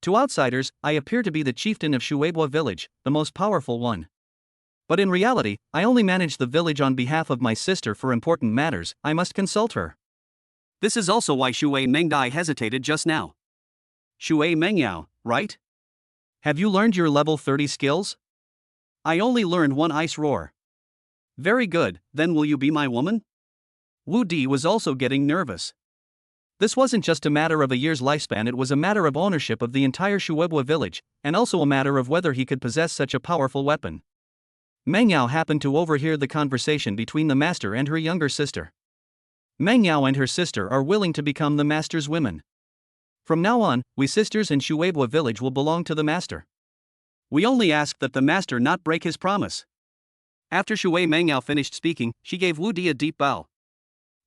To outsiders, I appear to be the chieftain of Shueibua village, the most powerful one. But in reality, I only manage the village on behalf of my sister for important matters. I must consult her. This is also why Shui Mengdai hesitated just now. Shui Mengyao, right? Have you learned your level 30 skills? I only learned one ice roar. Very good, then will you be my woman? Wu Di was also getting nervous. This wasn't just a matter of a year's lifespan, it was a matter of ownership of the entire Shueibua village, and also a matter of whether he could possess such a powerful weapon. Mengyao happened to overhear the conversation between the master and her younger sister. Mengyao and her sister are willing to become the master's women. From now on, we sisters in Shueibua village will belong to the master. We only ask that the master not break his promise. After Shui Mengyao finished speaking, she gave Wu Di a deep bow.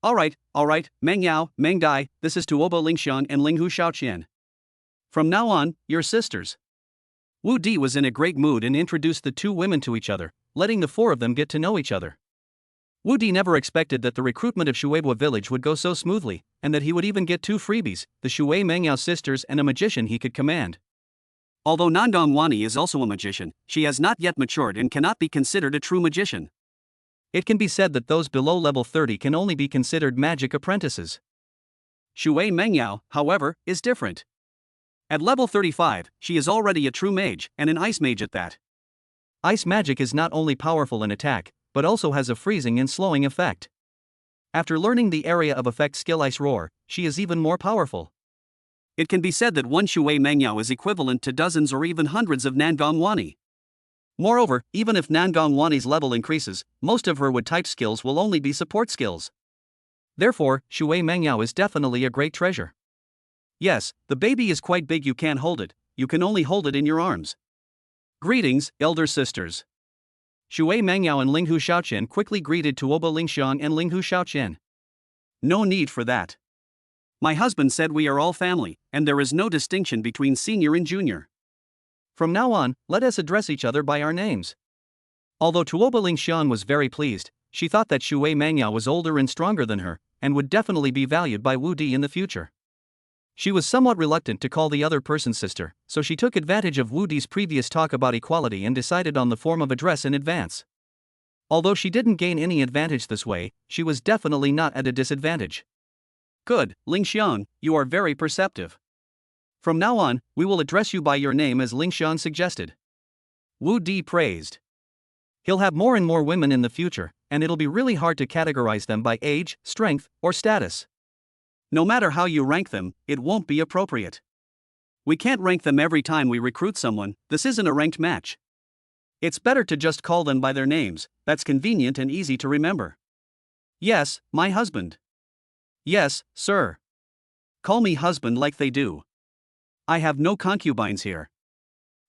Alright, Mengyao, Mengdai, this is Tuobo Lingxiang and Linghu Shaoqian. From now on, you're sisters. Wu Di was in a great mood and introduced the two women to each other, letting the 4 of them get to know each other. Wu Di never expected that the recruitment of Shueibua village would go so smoothly, and that he would even get 2 freebies, the Shui Mengyao sisters and a magician he could command. Although Nandong Wani is also a magician, she has not yet matured and cannot be considered a true magician. It can be said that those below level 30 can only be considered magic apprentices. Shui Mengyao, however, is different. At level 35, she is already a true mage, and an ice mage at that. Ice magic is not only powerful in attack, but also has a freezing and slowing effect. After learning the area of effect skill Ice Roar, she is even more powerful. It can be said that one Shui Mengyao is equivalent to dozens or even hundreds of Nangong Wani. Moreover, even if Nangong Wani's level increases, most of her wood-type skills will only be support skills. Therefore, Shui Mengyao is definitely a great treasure. Yes, the baby is quite big, you can't hold it, you can only hold it in your arms. Greetings, elder sisters. Shui Mengyao and Linghu Shaoqian quickly greeted Tuobo Lingxiang and Linghu Shaoqian. No need for that. My husband said we are all family, and there is no distinction between senior and junior. From now on, let us address each other by our names. Although Tuobo Lingxiang was very pleased, she thought that Shui Mengyao was older and stronger than her, and would definitely be valued by Wu Di in the future. She was somewhat reluctant to call the other person sister, so she took advantage of Wu Di's previous talk about equality and decided on the form of address in advance. Although she didn't gain any advantage this way, she was definitely not at a disadvantage. Good, Lingxiang, you are very perceptive. From now on, we will address you by your name as Lingxiang suggested. Wu Di praised. He'll have more and more women in the future, and it'll be really hard to categorize them by age, strength, or status. No matter how you rank them, it won't be appropriate. We can't rank them every time we recruit someone, this isn't a ranked match. It's better to just call them by their names, that's convenient and easy to remember. Yes, my husband. Yes, sir. Call me husband like they do. I have no concubines here.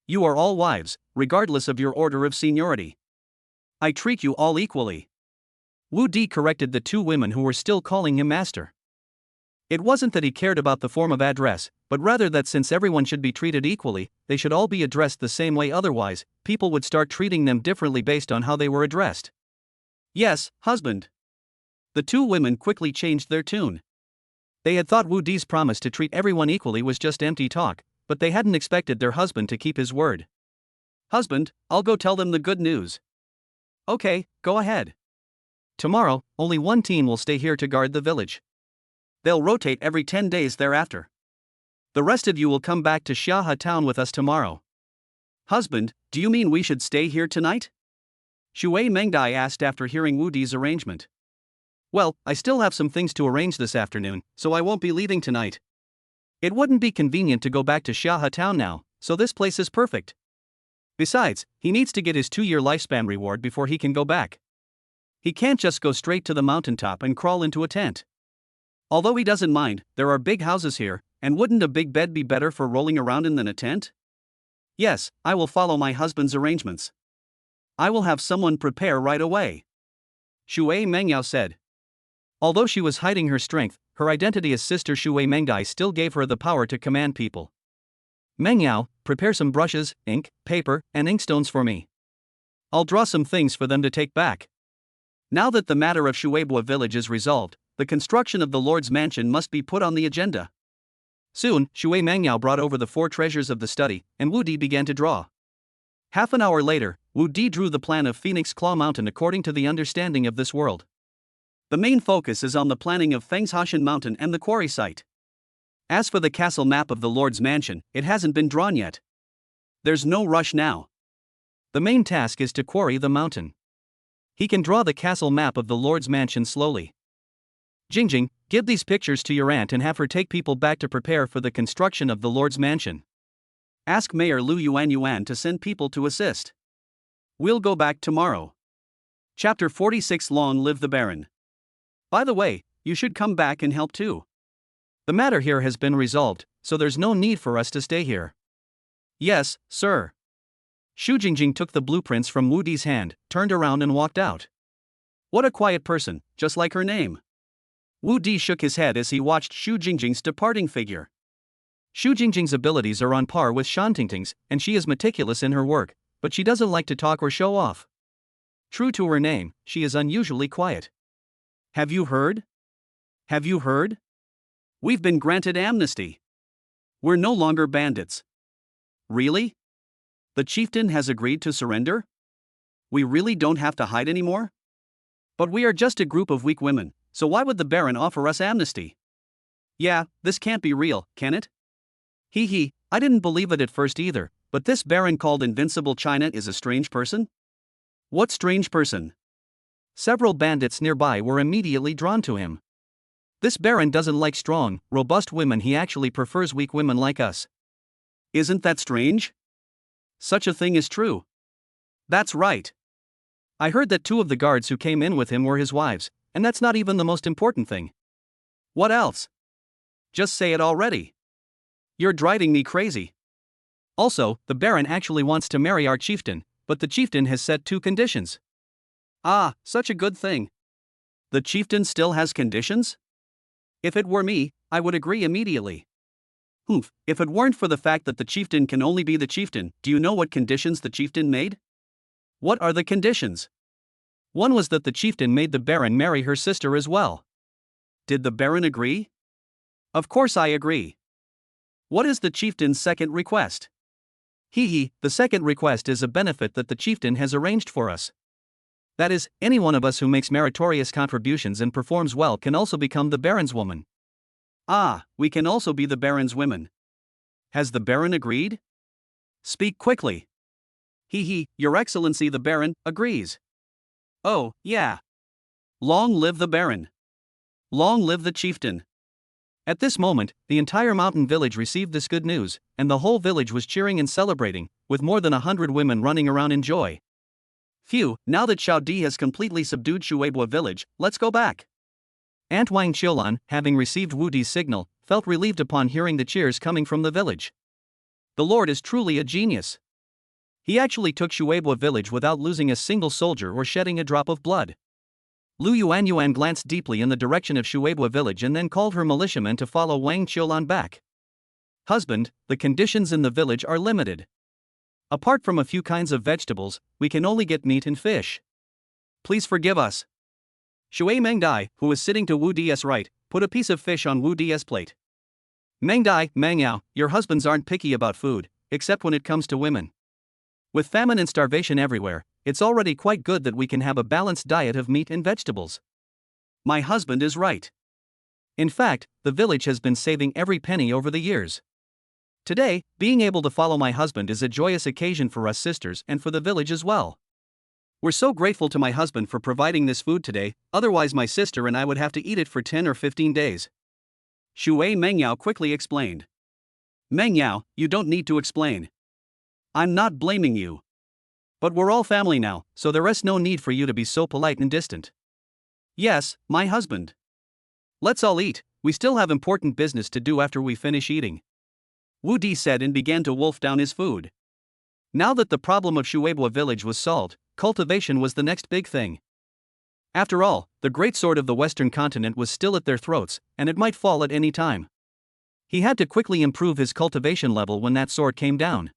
You are all wives, regardless of your order of seniority. I treat you all equally. Wu Di corrected the two women who were still calling him master. It wasn't that he cared about the form of address, but rather that since everyone should be treated equally, they should all be addressed the same way, otherwise, people would start treating them differently based on how they were addressed. Yes, husband. The two women quickly changed their tune. They had thought Wu Di's promise to treat everyone equally was just empty talk, but they hadn't expected their husband to keep his word. Husband, I'll go tell them the good news. Okay, go ahead. Tomorrow, only one team will stay here to guard the village. They'll rotate every 10 days thereafter. The rest of you will come back to Xiahe town with us tomorrow. Husband, do you mean we should stay here tonight? Shui Mengdai asked after hearing Wu Di's arrangement. Well, I still have some things to arrange this afternoon, so I won't be leaving tonight. It wouldn't be convenient to go back to Xiahe town now, so this place is perfect. Besides, he needs to get his 2-year lifespan reward before he can go back. He can't just go straight to the mountaintop and crawl into a tent. Although he doesn't mind, there are big houses here, and wouldn't a big bed be better for rolling around in than a tent? Yes, I will follow my husband's arrangements. I will have someone prepare right away. Shui Mengyao said. Although she was hiding her strength, her identity as Sister Shui Mengdai still gave her the power to command people. Mengyao, prepare some brushes, ink, paper, and inkstones for me. I'll draw some things for them to take back. Now that the matter of Shueibua village is resolved, the construction of the Lord's mansion must be put on the agenda. Soon, Shui Mengyao brought over the 4 treasures of the study, and Wu Di began to draw. Half an hour later, Wu Di drew the plan of Phoenix Claw Mountain according to the understanding of this world. The main focus is on the planning of Fengshaoshan Mountain and the quarry site. As for the castle map of the Lord's mansion, it hasn't been drawn yet. There's no rush now. The main task is to quarry the mountain. He can draw the castle map of the Lord's mansion slowly. Jingjing, give these pictures to your aunt and have her take people back to prepare for the construction of the Lord's mansion. Ask Mayor Lu Yuan to send people to assist. We'll go back tomorrow. Chapter 46 Long Live the Baron. By the way, you should come back and help too. The matter here has been resolved, so there's no need for us to stay here. Yes, sir. Xu Jingjing took the blueprints from Wu Di's hand, turned around and walked out. What a quiet person, just like her name. Wu Di shook his head as he watched Xu Jingjing's departing figure. Xu Jingjing's abilities are on par with Shan Tingting's, and she is meticulous in her work, but she doesn't like to talk or show off. True to her name, she is unusually quiet. Have you heard? Have you heard? We've been granted amnesty. We're no longer bandits. Really? The chieftain has agreed to surrender? We really don't have to hide anymore? But we are just a group of weak women, so why would the Baron offer us amnesty? Yeah, this can't be real, can it? Hee, I didn't believe it at first either, but this Baron called Invincible China is a strange person? What strange person? Several bandits nearby were immediately drawn to him. This Baron doesn't like strong, robust women, he actually prefers weak women like us. Isn't that strange? Such a thing is true. That's right. I heard that 2 of the guards who came in with him were his wives, and that's not even the most important thing. What else? Just say it already. You're driving me crazy. Also, the Baron actually wants to marry our chieftain, but the chieftain has set 2 conditions. Ah, such a good thing. The chieftain still has conditions? If it were me, I would agree immediately. Humph, if it weren't for the fact that the chieftain can only be the chieftain, do you know what conditions the chieftain made? What are the conditions? One was that the chieftain made the Baron marry her sister as well. Did the Baron agree? Of course I agree. What is the chieftain's second request? The second request is a benefit that the chieftain has arranged for us. That is, any one of us who makes meritorious contributions and performs well can also become the Baron's woman. Ah, we can also be the Baron's women. Has the Baron agreed? Speak quickly. Your Excellency the Baron agrees. Oh, yeah. Long live the Baron. Long live the chieftain. At this moment, the entire mountain village received this good news, and the whole village was cheering and celebrating, with more than 100 women running around in joy. Phew, now that Xiao Di has completely subdued Shueibua village, let's go back. Aunt Wang Qiulan, having received Wu Di's signal, felt relieved upon hearing the cheers coming from the village. The Lord is truly a genius. He actually took Shueibua village without losing a single soldier or shedding a drop of blood. Lu Yuanyuan glanced deeply in the direction of Shueibua village and then called her militiamen to follow Wang Qiulan back. Husband, the conditions in the village are limited. Apart from a few kinds of vegetables, we can only get meat and fish. Please forgive us. Shui Mengdai, who was sitting to Wu Di's right, put a piece of fish on Wu Di's plate. Mengdai, Mengyao, your husbands aren't picky about food, except when it comes to women. With famine and starvation everywhere, it's already quite good that we can have a balanced diet of meat and vegetables. My husband is right. In fact, the village has been saving every penny over the years. Today, being able to follow my husband is a joyous occasion for us sisters and for the village as well. We're so grateful to my husband for providing this food today, otherwise my sister and I would have to eat it for 10 or 15 days. Shui Mengyao quickly explained. Mengyao, you don't need to explain. I'm not blaming you. But we're all family now, so there is no need for you to be so polite and distant. Yes, my husband. Let's all eat, we still have important business to do after we finish eating. Wu Di said and began to wolf down his food. Now that the problem of Shueibua village was solved, cultivation was the next big thing. After all, the great sword of the western continent was still at their throats, and it might fall at any time. He had to quickly improve his cultivation level when that sword came down.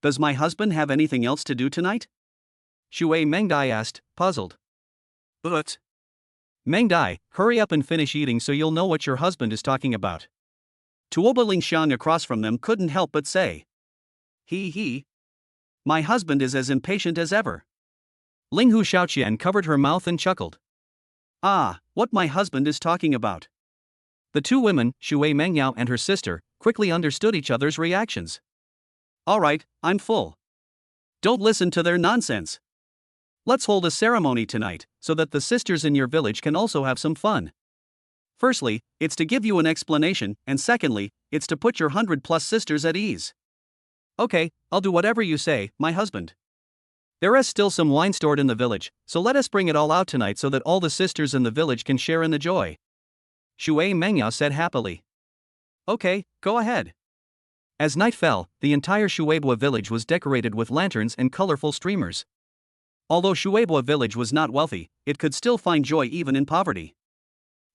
Does my husband have anything else to do tonight? Shui Mengdai asked, puzzled. But. Mengdai, hurry up and finish eating so you'll know what your husband is talking about. Tuoba Lingxiang across from them couldn't help but say. My husband is as impatient as ever. Linghu Xiaoqian covered her mouth and chuckled. Ah, what my husband is talking about. The two women, Shui Mengyao and her sister, quickly understood each other's reactions. Alright, I'm full. Don't listen to their nonsense. Let's hold a ceremony tonight, so that the sisters in your village can also have some fun. Firstly, it's to give you an explanation, and secondly, it's to put your 100+ sisters at ease. Okay, I'll do whatever you say, my husband. There is still some wine stored in the village, so let us bring it all out tonight so that all the sisters in the village can share in the joy. Shui Mengyao said happily. Okay, go ahead. As night fell, the entire Shueibua village was decorated with lanterns and colorful streamers. Although Shueibua village was not wealthy, it could still find joy even in poverty.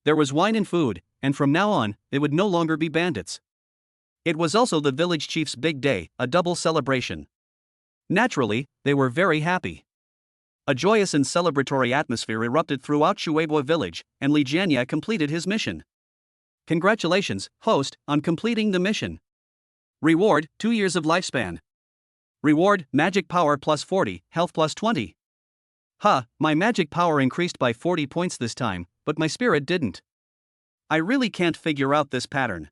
There was wine and food, and from now on, they would no longer be bandits. It was also the village chief's big day, a double celebration. Naturally, they were very happy. A joyous and celebratory atmosphere erupted throughout Shueibua village, and Li Jianya completed his mission. Congratulations, host, on completing the mission. Reward, 2 years of lifespan. Reward, magic power plus 40, health plus 20. My magic power increased by 40 points this time, but my spirit didn't. I really can't figure out this pattern.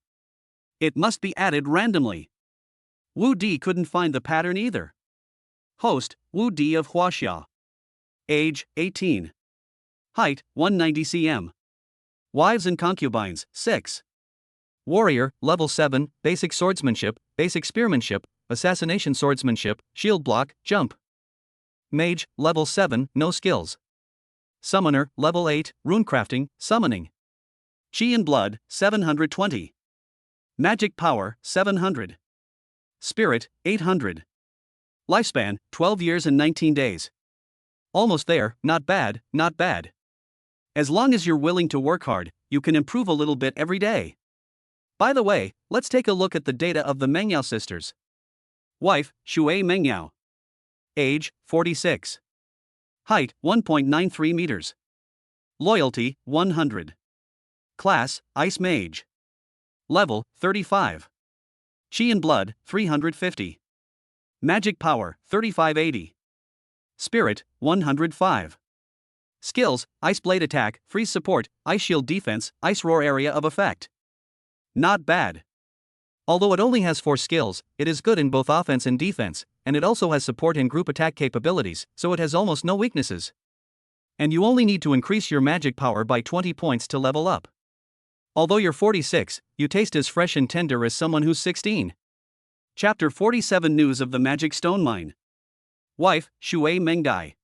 It must be added randomly. Wu Di couldn't find the pattern either. Host, Wu Di of Huaxia. Age, 18. Height, 190 cm. Wives and concubines, 6. Warrior, level 7, basic swordsmanship, basic spearmanship, assassination swordsmanship, shield block, jump. Mage, level 7, no skills. Summoner, level 8, runecrafting, summoning. Chi and blood, 720. Magic power, 700. Spirit, 800. Lifespan, 12 years and 19 days. Almost there, not bad, not bad. As long as you're willing to work hard, you can improve a little bit every day. By the way, let's take a look at the data of the Mengyao sisters. Wife, Shui Mengyao. Age, 46. Height, 1.93 meters. Loyalty, 100. Class, Ice Mage. Level, 35. Chi and blood, 350. Magic power, 3580. Spirit, 105. Skills, Ice Blade attack, freeze support, Ice Shield defense, Ice Roar area of effect. Not bad. Although it only has 4 skills, it is good in both offense and defense, and it also has support and group attack capabilities, so it has almost no weaknesses. And you only need to increase your magic power by 20 points to level up. Although you're 46, you taste as fresh and tender as someone who's 16. Chapter 47 News of the Magic Stone Mine. Wife, Shui Mengdai.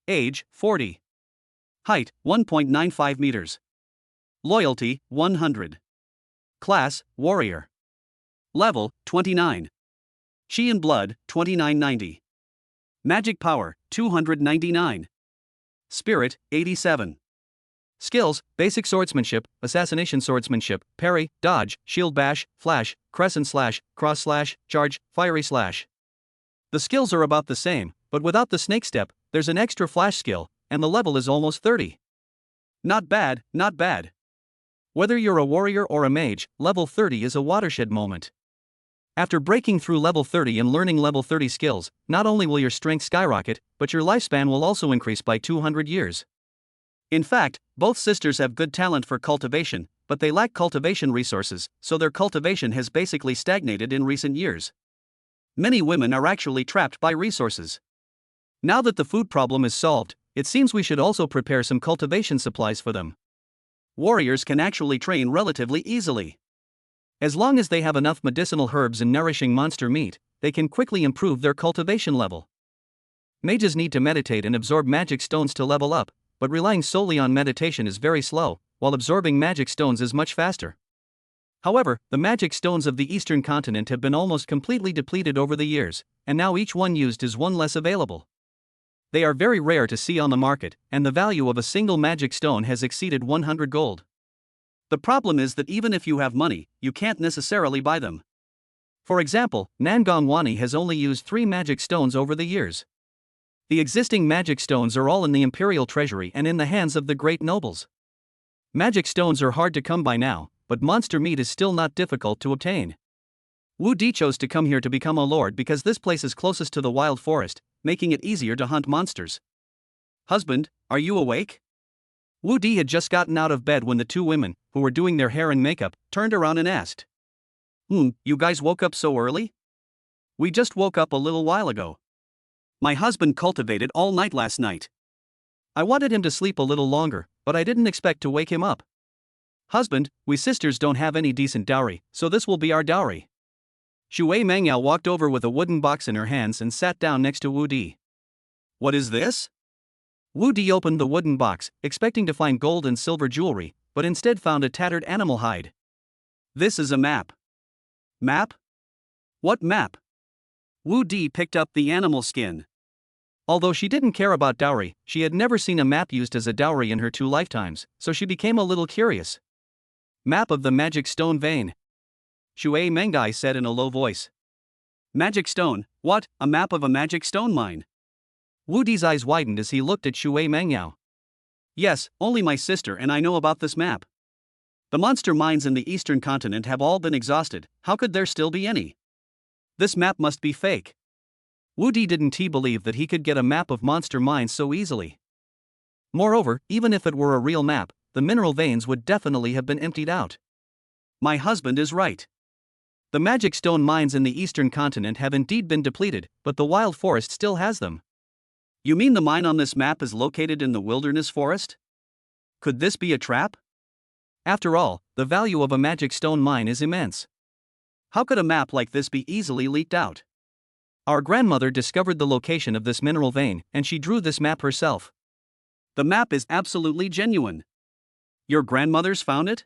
Age, 40. Height, 1.95 meters. Loyalty, 100. Class, Warrior. Level, 29. Chi and Blood, 2990. Magic Power, 299. Spirit, 87. Skills: Basic Swordsmanship, Assassination Swordsmanship, Parry, Dodge, Shield Bash, Flash, Crescent Slash, Cross Slash, Charge, Fiery Slash. The skills are about the same, but without the Snake Step, there's an extra Flash skill, and the level is almost 30. Not bad, not bad. Whether you're a warrior or a mage, level 30 is a watershed moment. After breaking through level 30 and learning level 30 skills, not only will your strength skyrocket, but your lifespan will also increase by 200 years. In fact, both sisters have good talent for cultivation, but they lack cultivation resources, so their cultivation has basically stagnated in recent years. Many women are actually trapped by resources. Now that the food problem is solved, it seems we should also prepare some cultivation supplies for them. Warriors can actually train relatively easily. As long as they have enough medicinal herbs and nourishing monster meat, they can quickly improve their cultivation level. Mages need to meditate and absorb magic stones to level up, but relying solely on meditation is very slow, while absorbing magic stones is much faster. However, the magic stones of the eastern continent have been almost completely depleted over the years, and now each one used is one less available. They are very rare to see on the market, and the value of a single magic stone has exceeded 100 gold. The problem is that even if you have money, you can't necessarily buy them. For example, Nangong Wani has only used 3 magic stones over the years. The existing magic stones are all in the imperial treasury and in the hands of the great nobles. Magic stones are hard to come by now, but monster meat is still not difficult to obtain. Wu Di chose to come here to become a lord because this place is closest to the wild forest, making it easier to hunt monsters. Husband, are you awake? Wu Di had just gotten out of bed when the 2 women, who were doing their hair and makeup, turned around and asked. You guys woke up so early? We just woke up a little while ago. My husband cultivated all night last night. I wanted him to sleep a little longer, but I didn't expect to wake him up. Husband, we sisters don't have any decent dowry, so this will be our dowry. Shui Mengyao walked over with a wooden box in her hands and sat down next to Wu Di. What is this? Wu Di opened the wooden box, expecting to find gold and silver jewelry, but instead found a tattered animal hide. This is a map. Map? What map? Wu Di picked up the animal skin. Although she didn't care about dowry, she had never seen a map used as a dowry in her 2 lifetimes, so she became a little curious. Map of the magic stone vein. Shui Mengai said in a low voice. Magic stone, what, a map of a magic stone mine? Wu Di's eyes widened as he looked at Shui Mengyao. Yes, only my sister and I know about this map. The monster mines in the eastern continent have all been exhausted, how could there still be any? This map must be fake. Wu Di didn't believe that he could get a map of monster mines so easily. Moreover, even if it were a real map, the mineral veins would definitely have been emptied out. My husband is right. The magic stone mines in the eastern continent have indeed been depleted, but the wild forest still has them. You mean the mine on this map is located in the wilderness forest? Could this be a trap? After all, the value of a magic stone mine is immense. How could a map like this be easily leaked out? Our grandmother discovered the location of this mineral vein, and she drew this map herself. The map is absolutely genuine. Your grandmothers found it?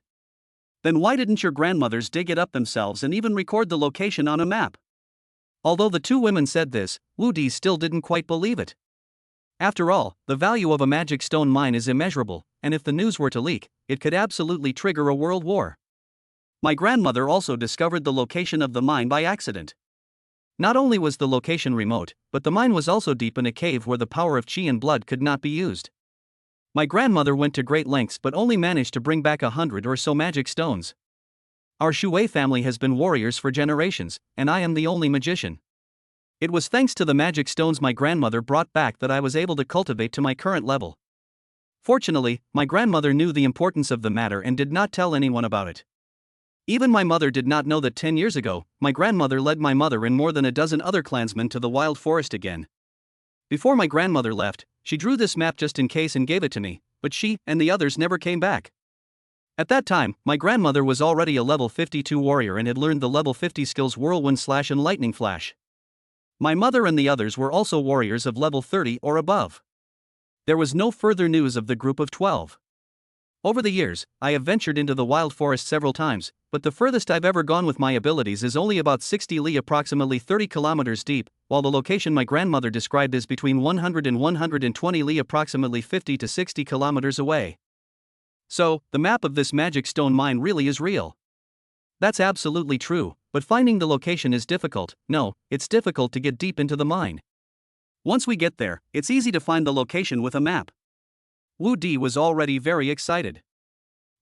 Then why didn't your grandmothers dig it up themselves and even record the location on a map? Although the 2 women said this, Wu Di still didn't quite believe it. After all, the value of a magic stone mine is immeasurable, and if the news were to leak, it could absolutely trigger a world war. My grandmother also discovered the location of the mine by accident. Not only was the location remote, but the mine was also deep in a cave where the power of chi and blood could not be used. My grandmother went to great lengths but only managed to bring back 100 or so magic stones. Our Shui family has been warriors for generations, and I am the only magician. It was thanks to the magic stones my grandmother brought back that I was able to cultivate to my current level. Fortunately, my grandmother knew the importance of the matter and did not tell anyone about it. Even my mother did not know that 10 years ago, my grandmother led my mother and more than a dozen other clansmen to the wild forest again. Before my grandmother left, she drew this map just in case and gave it to me, but she and the others never came back. At that time, my grandmother was already a level 52 warrior and had learned the level 50 skills Whirlwind Slash and Lightning Flash. My mother and the others were also warriors of level 30 or above. There was no further news of the group of 12. Over the years, I have ventured into the wild forest several times, but the furthest I've ever gone with my abilities is only about 60 li, approximately 30 kilometers deep, while the location my grandmother described is between 100 and 120 li, approximately 50 to 60 kilometers away. So, the map of this magic stone mine really is real. That's absolutely true, but finding the location is difficult. No, it's difficult to get deep into the mine. Once we get there, it's easy to find the location with a map. Wu Di was already very excited.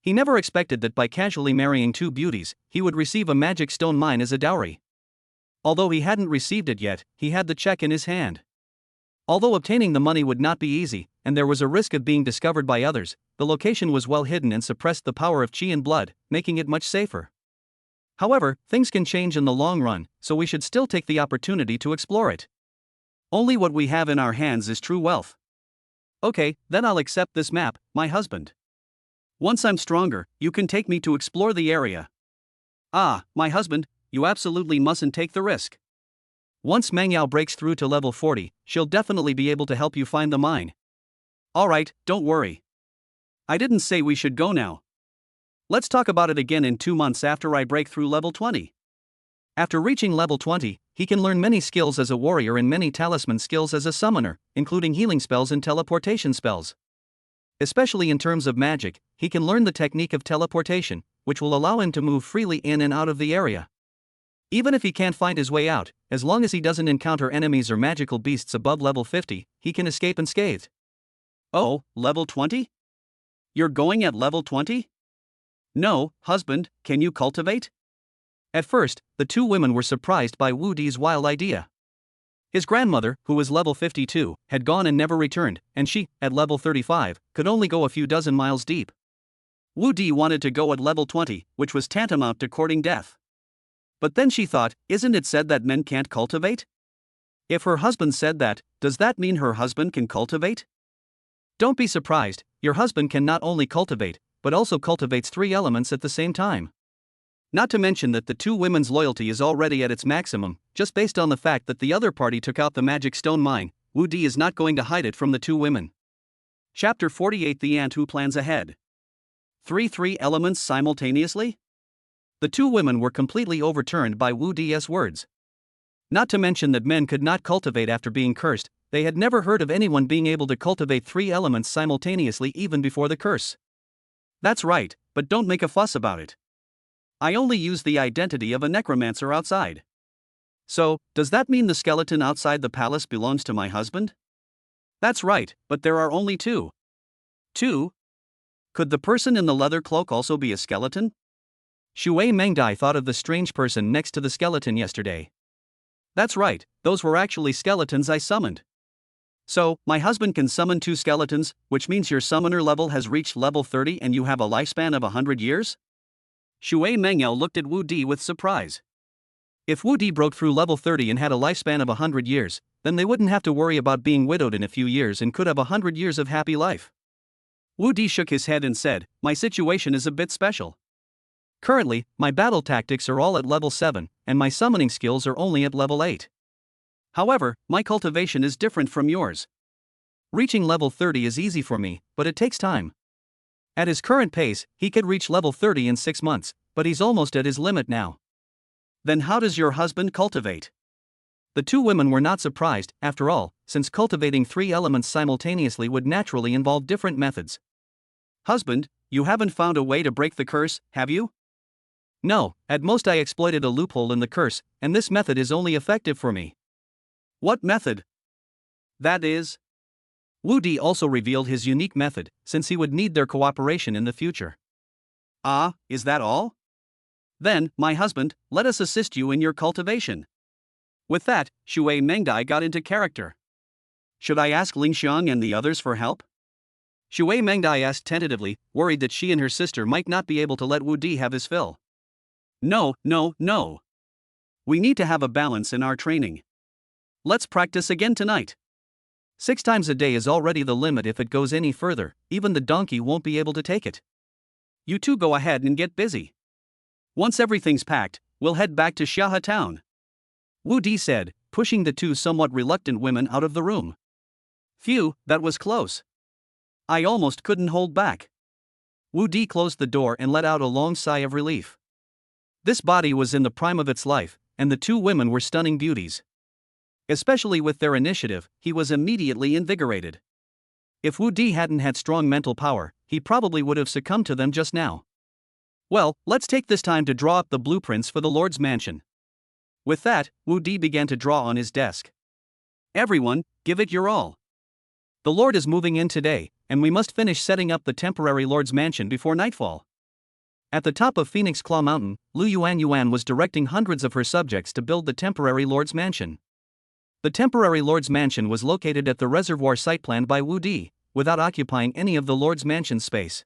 He never expected that by casually marrying two beauties, he would receive a magic stone mine as a dowry. Although he hadn't received it yet, he had the check in his hand. Although obtaining the money would not be easy, and there was a risk of being discovered by others, the location was well hidden and suppressed the power of chi and blood, making it much safer. However, things can change in the long run, so we should still take the opportunity to explore it. Only what we have in our hands is true wealth. Okay, then I'll accept this map, my husband. Once I'm stronger, you can take me to explore the area. Ah, my husband, you absolutely mustn't take the risk. Once Meng Yao breaks through to level 40, she'll definitely be able to help you find the mine. Alright, don't worry. I didn't say we should go now. Let's talk about it again in 2 months after I break through level 20. After reaching level 20, he can learn many skills as a warrior and many talisman skills as a summoner, including healing spells and teleportation spells. Especially in terms of magic, he can learn the technique of teleportation, which will allow him to move freely in and out of the area. Even if he can't find his way out, as long as he doesn't encounter enemies or magical beasts above level 50, he can escape unscathed. Oh, level 20? You're going at level 20? No, husband, can you cultivate? At first, the two women were surprised by Wu Di's wild idea. His grandmother, who was level 52, had gone and never returned, and she, at level 35, could only go a few dozen miles deep. Wu Di wanted to go at level 20, which was tantamount to courting death. But then she thought, isn't it said that men can't cultivate? If her husband said that, does that mean her husband can cultivate? Don't be surprised, your husband can not only cultivate, but also cultivates 3 elements at the same time. Not to mention that the two women's loyalty is already at its maximum, just based on the fact that the other party took out the magic stone mine. Wu Di is not going to hide it from the two women. Chapter 48: The Ant Who Plans Ahead. 3 elements simultaneously? The two women were completely overturned by Wu Di's words. Not to mention that men could not cultivate after being cursed, they had never heard of anyone being able to cultivate 3 elements simultaneously even before the curse. That's right, but don't make a fuss about it. I only use the identity of a necromancer outside. So, does that mean the skeleton outside the palace belongs to my husband? That's right, but there are only 2. 2? Could the person in the leather cloak also be a skeleton? Shui Mengdai thought of the strange person next to the skeleton yesterday. That's right, those were actually skeletons I summoned. So, my husband can summon 2 skeletons, which means your summoner level has reached level 30 and you have a lifespan of 100 years? Shui Mengyao looked at Wu Di with surprise. If Wu Di broke through level 30 and had a lifespan of 100 years, then they wouldn't have to worry about being widowed in a few years and could have 100 years of happy life. Wu Di shook his head and said, my situation is a bit special. Currently, my battle tactics are all at level 7, and my summoning skills are only at level 8. However, my cultivation is different from yours. Reaching level 30 is easy for me, but it takes time. At his current pace, he could reach level 30 in 6 months, but he's almost at his limit now. Then how does your husband cultivate? The two women were not surprised, after all, since cultivating 3 elements simultaneously would naturally involve different methods. Husband, you haven't found a way to break the curse, have you? No, at most I exploited a loophole in the curse, and this method is only effective for me. What method? That is... Wu Di also revealed his unique method, since he would need their cooperation in the future. Ah, is that all? Then, my husband, let us assist you in your cultivation. With that, Shui Mengdai got into character. Should I ask Ling Xiang and the others for help? Shui Mengdai asked tentatively, worried that she and her sister might not be able to let Wu Di have his fill. No, no, no. We need to have a balance in our training. Let's practice again tonight. 6 times a day is already the limit. If it goes any further, even the donkey won't be able to take it. You two go ahead and get busy. Once everything's packed, we'll head back to Xia town. Wu Di said, pushing the two somewhat reluctant women out of the room. Phew, that was close. I almost couldn't hold back. Wu Di closed the door and let out a long sigh of relief. This body was in the prime of its life, and the two women were stunning beauties. Especially with their initiative, he was immediately invigorated. If Wu Di hadn't had strong mental power, he probably would have succumbed to them just now. Well, let's take this time to draw up the blueprints for the Lord's mansion. With that, Wu Di began to draw on his desk. Everyone, give it your all. The Lord is moving in today, and we must finish setting up the temporary Lord's mansion before nightfall. At the top of Phoenix Claw Mountain, Lu Yuan was directing hundreds of her subjects to build the temporary Lord's mansion. The temporary Lord's mansion was located at the reservoir site planned by Wu Di, without occupying any of the Lord's mansion space.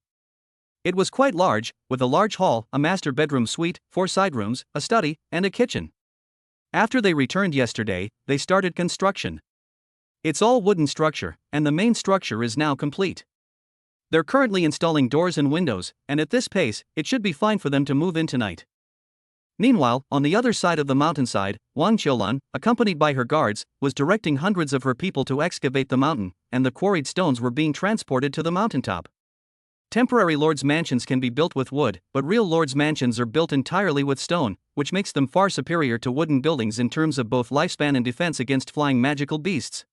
It was quite large, with a large hall, a master bedroom suite, 4 side rooms, a study, and a kitchen. After they returned yesterday, they started construction. It's all wooden structure, and the main structure is now complete. They're currently installing doors and windows, and at this pace, it should be fine for them to move in tonight. Meanwhile, on the other side of the mountainside, Wang Qiulan, accompanied by her guards, was directing hundreds of her people to excavate the mountain, and the quarried stones were being transported to the mountaintop. Temporary Lord's mansions can be built with wood, but real Lord's mansions are built entirely with stone, which makes them far superior to wooden buildings in terms of both lifespan and defense against flying magical beasts.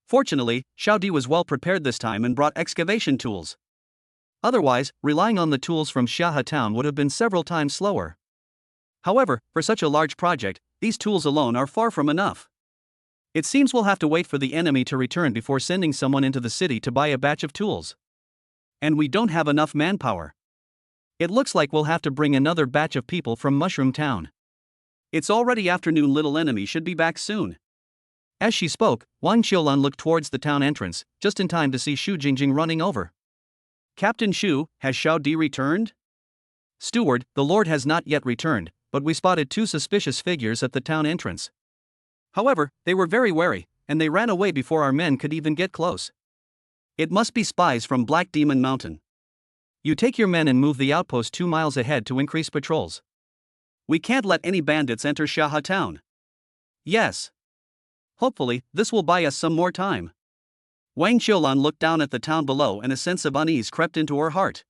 Fortunately, Xiao Di was well prepared this time and brought excavation tools. Otherwise, relying on the tools from Xia town would have been several times slower. However, for such a large project, these tools alone are far from enough. It seems we'll have to wait for the enemy to return before sending someone into the city to buy a batch of tools. And we don't have enough manpower. It looks like we'll have to bring another batch of people from Mushroom Town. It's already afternoon. Little enemy should be back soon. As she spoke, Wang Qiulan looked towards the town entrance, just in time to see Xu Jingjing running over. Captain Xu, has Xiao Di returned? Steward, the Lord has not yet returned, but we spotted 2 suspicious figures at the town entrance. However, they were very wary, and they ran away before our men could even get close. It must be spies from Black Demon Mountain. You take your men and move the outpost 2 miles ahead to increase patrols. We can't let any bandits enter Xia town. Yes. Hopefully, this will buy us some more time. Wang Qiulan looked down at the town below and a sense of unease crept into her heart.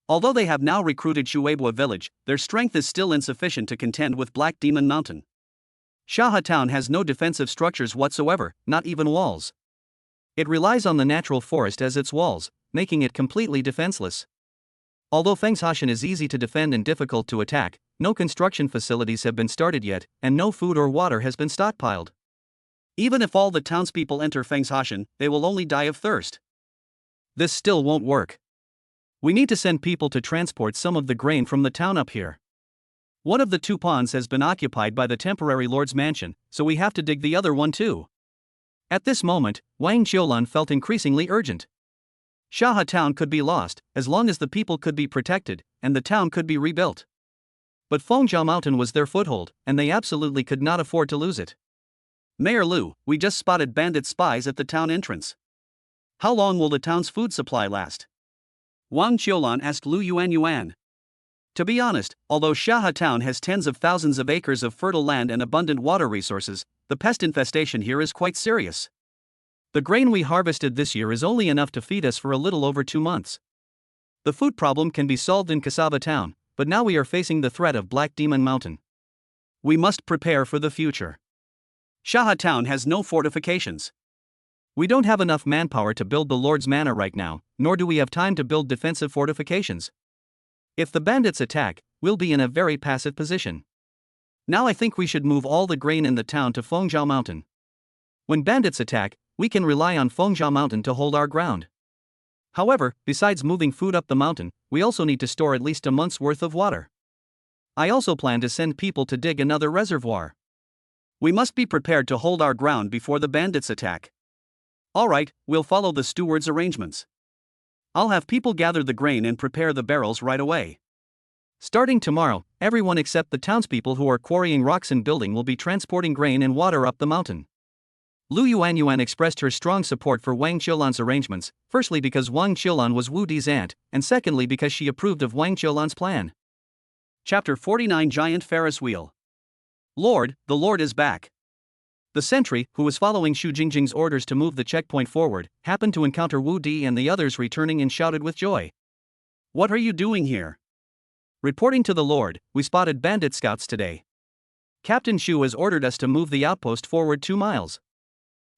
Although they have now recruited Shueibua village, their strength is still insufficient to contend with Black Demon Mountain. Xia town has no defensive structures whatsoever, not even walls. It relies on the natural forest as its walls, making it completely defenseless. Although Fengshaxian is easy to defend and difficult to attack, no construction facilities have been started yet, and no food or water has been stockpiled. Even if all the townspeople enter Fengshaxian, they will only die of thirst. This still won't work. We need to send people to transport some of the grain from the town up here. One of the 2 ponds has been occupied by the temporary Lord's mansion, so we have to dig the other one too. At this moment, Wang Qiulan felt increasingly urgent. Xia town could be lost, as long as the people could be protected, and the town could be rebuilt. But Fengjiao Mountain was their foothold, and they absolutely could not afford to lose it. Mayor Lu, we just spotted bandit spies at the town entrance. How long will the town's food supply last? Wang Qiulan asked Lu Yuan. To be honest, although Xia town has tens of thousands of acres of fertile land and abundant water resources, the pest infestation here is quite serious. The grain we harvested this year is only enough to feed us for a little over 2 months. The food problem can be solved in Cassava town, but now we are facing the threat of Black Demon Mountain. We must prepare for the future. Xia town has no fortifications. We don't have enough manpower to build the Lord's Manor right now, nor do we have time to build defensive fortifications. If the bandits attack, we'll be in a very passive position. Now I think we should move all the grain in the town to Fengjiao Mountain. When bandits attack, we can rely on Fengjiao Mountain to hold our ground. However, besides moving food up the mountain, we also need to store at least a month's worth of water. I also plan to send people to dig another reservoir. We must be prepared to hold our ground before the bandits attack. Alright, we'll follow the steward's arrangements. I'll have people gather the grain and prepare the barrels right away. Starting tomorrow, everyone except the townspeople who are quarrying rocks and building will be transporting grain and water up the mountain. Lu Yuanyuan expressed her strong support for Wang Qiulan's arrangements, firstly because Wang Qiulan was Wu Di's aunt, and secondly because she approved of Wang Qiulan's plan. Chapter 49 Giant Ferris Wheel. Lord, the Lord is back. The sentry, who was following Xu Jingjing's orders to move the checkpoint forward, happened to encounter Wu Di and the others returning and shouted with joy. What are you doing here? Reporting to the Lord, we spotted bandit scouts today. Captain Xu has ordered us to move the outpost forward 2 miles.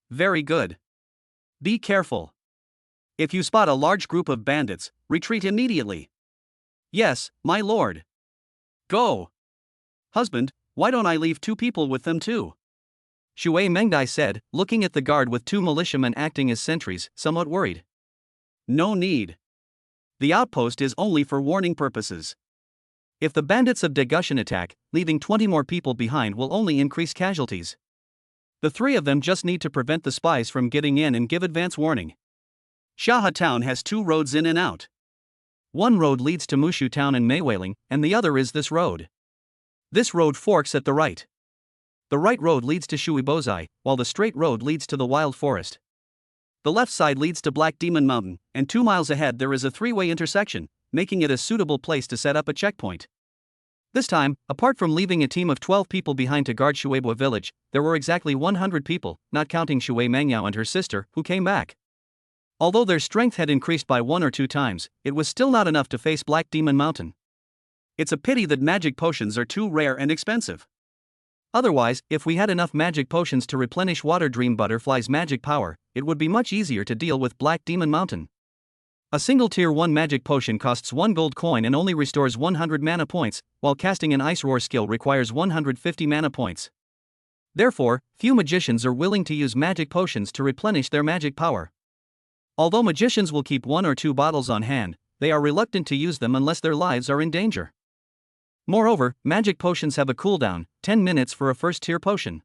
Very good. Be careful. If you spot a large group of bandits, retreat immediately. Yes, my lord. Go. Husband, why don't I leave 2 people with them too? Shui Mengdai said, looking at the guard with 2 militiamen acting as sentries, somewhat worried. No need. The outpost is only for warning purposes. If the bandits of Degushan attack, leaving 20 more people behind will only increase casualties. The 3 of them just need to prevent the spies from getting in and give advance warning. Shaha Town has 2 roads in and out. One road leads to Mushu Town and Maywailing, and the other is this road. This road forks at the right. The right road leads to Shuibozai, while the straight road leads to the wild forest. The left side leads to Black Demon Mountain, and 2 miles ahead there is a 3-way intersection, making it a suitable place to set up a checkpoint. This time, apart from leaving a team of 12 people behind to guard Shueibua village, there were exactly 100 people, not counting Shui Mengyao and her sister, who came back. Although their strength had increased by 1 or 2 times, it was still not enough to face Black Demon Mountain. It's a pity that magic potions are too rare and expensive. Otherwise, if we had enough magic potions to replenish Water Dream Butterfly's magic power, it would be much easier to deal with Black Demon Mountain. A single tier 1 magic potion costs 1 gold coin and only restores 100 mana points, while casting an Ice Roar skill requires 150 mana points. Therefore, few magicians are willing to use magic potions to replenish their magic power. Although magicians will keep 1 or 2 bottles on hand, they are reluctant to use them unless their lives are in danger. Moreover, magic potions have a cooldown, 10 minutes for a first tier potion.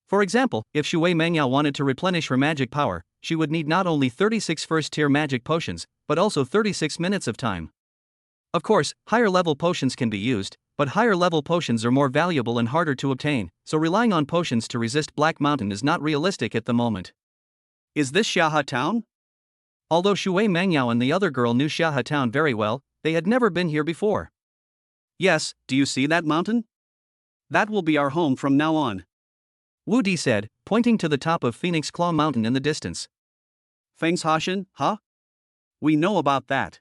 For example, if Shui Mengyao wanted to replenish her magic power, she would need not only 36 first-tier magic potions, but also 36 minutes of time. Of course, higher-level potions can be used, but higher-level potions are more valuable and harder to obtain, so relying on potions to resist Black Mountain is not realistic at the moment. Is this Shaha Town? Although Shui Mengyao and the other girl knew Shaha Town very well, they had never been here before. Yes, do you see that mountain? That will be our home from now on. Wu Di said, pointing to the top of Phoenix Claw Mountain in the distance. Fengshaoshan, huh? We know about that.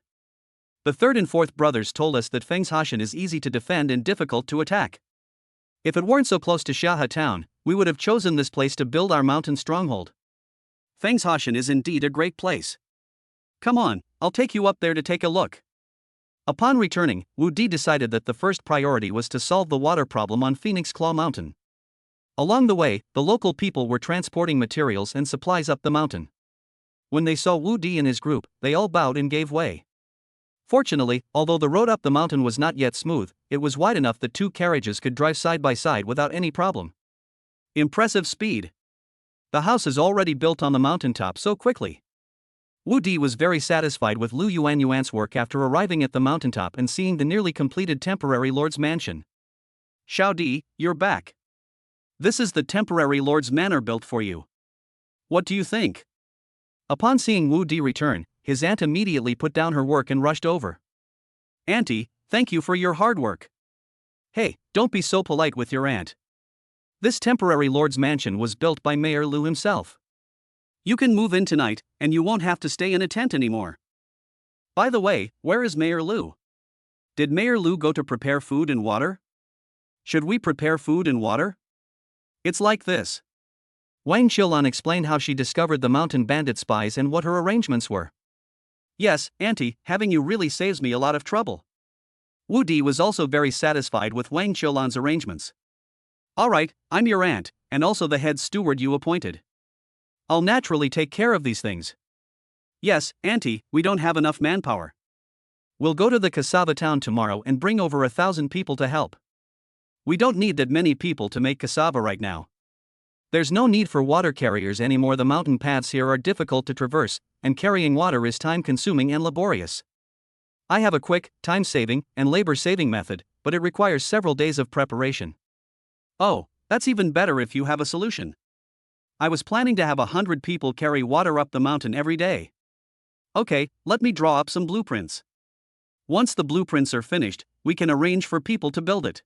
The 3rd and 4th brothers told us that Fengshaoshan is easy to defend and difficult to attack. If it weren't so close to Shaha Town, we would have chosen this place to build our mountain stronghold. Fengshaoshan is indeed a great place. Come on, I'll take you up there to take a look. Upon returning, Wu Di decided that the first priority was to solve the water problem on Phoenix Claw Mountain. Along the way, the local people were transporting materials and supplies up the mountain. When they saw Wu Di and his group, they all bowed and gave way. Fortunately, although the road up the mountain was not yet smooth, it was wide enough that 2 carriages could drive side by side without any problem. Impressive speed. The house is already built on the mountaintop so quickly. Wu Di was very satisfied with Lu Yuanyuan's work after arriving at the mountaintop and seeing the nearly completed temporary lord's mansion. Xiao Di, you're back. This is the temporary lord's manor built for you. What do you think? Upon seeing Wu Di return, his aunt immediately put down her work and rushed over. Auntie, thank you for your hard work. Hey, don't be so polite with your aunt. This temporary lord's mansion was built by Mayor Lu himself. You can move in tonight, and you won't have to stay in a tent anymore. By the way, where is Mayor Lu? Did Mayor Lu go to prepare food and water? Should we prepare food and water? It's like this. Wang Qiulan explained how she discovered the mountain bandit spies and what her arrangements were. Yes, Auntie, having you really saves me a lot of trouble. Wu Di was also very satisfied with Wang Qiulan's arrangements. Alright, I'm your aunt, and also the head steward you appointed. I'll naturally take care of these things. Yes, Auntie, we don't have enough manpower. We'll go to the cassava town tomorrow and bring over 1,000 people to help. We don't need that many people to make cassava right now. There's no need for water carriers anymore. The mountain paths here are difficult to traverse, and carrying water is time-consuming and laborious. I have a quick, time-saving, and labor-saving method, but it requires several days of preparation. Oh, that's even better if you have a solution. I was planning to have 100 people carry water up the mountain every day. Okay, let me draw up some blueprints. Once the blueprints are finished, we can arrange for people to build it.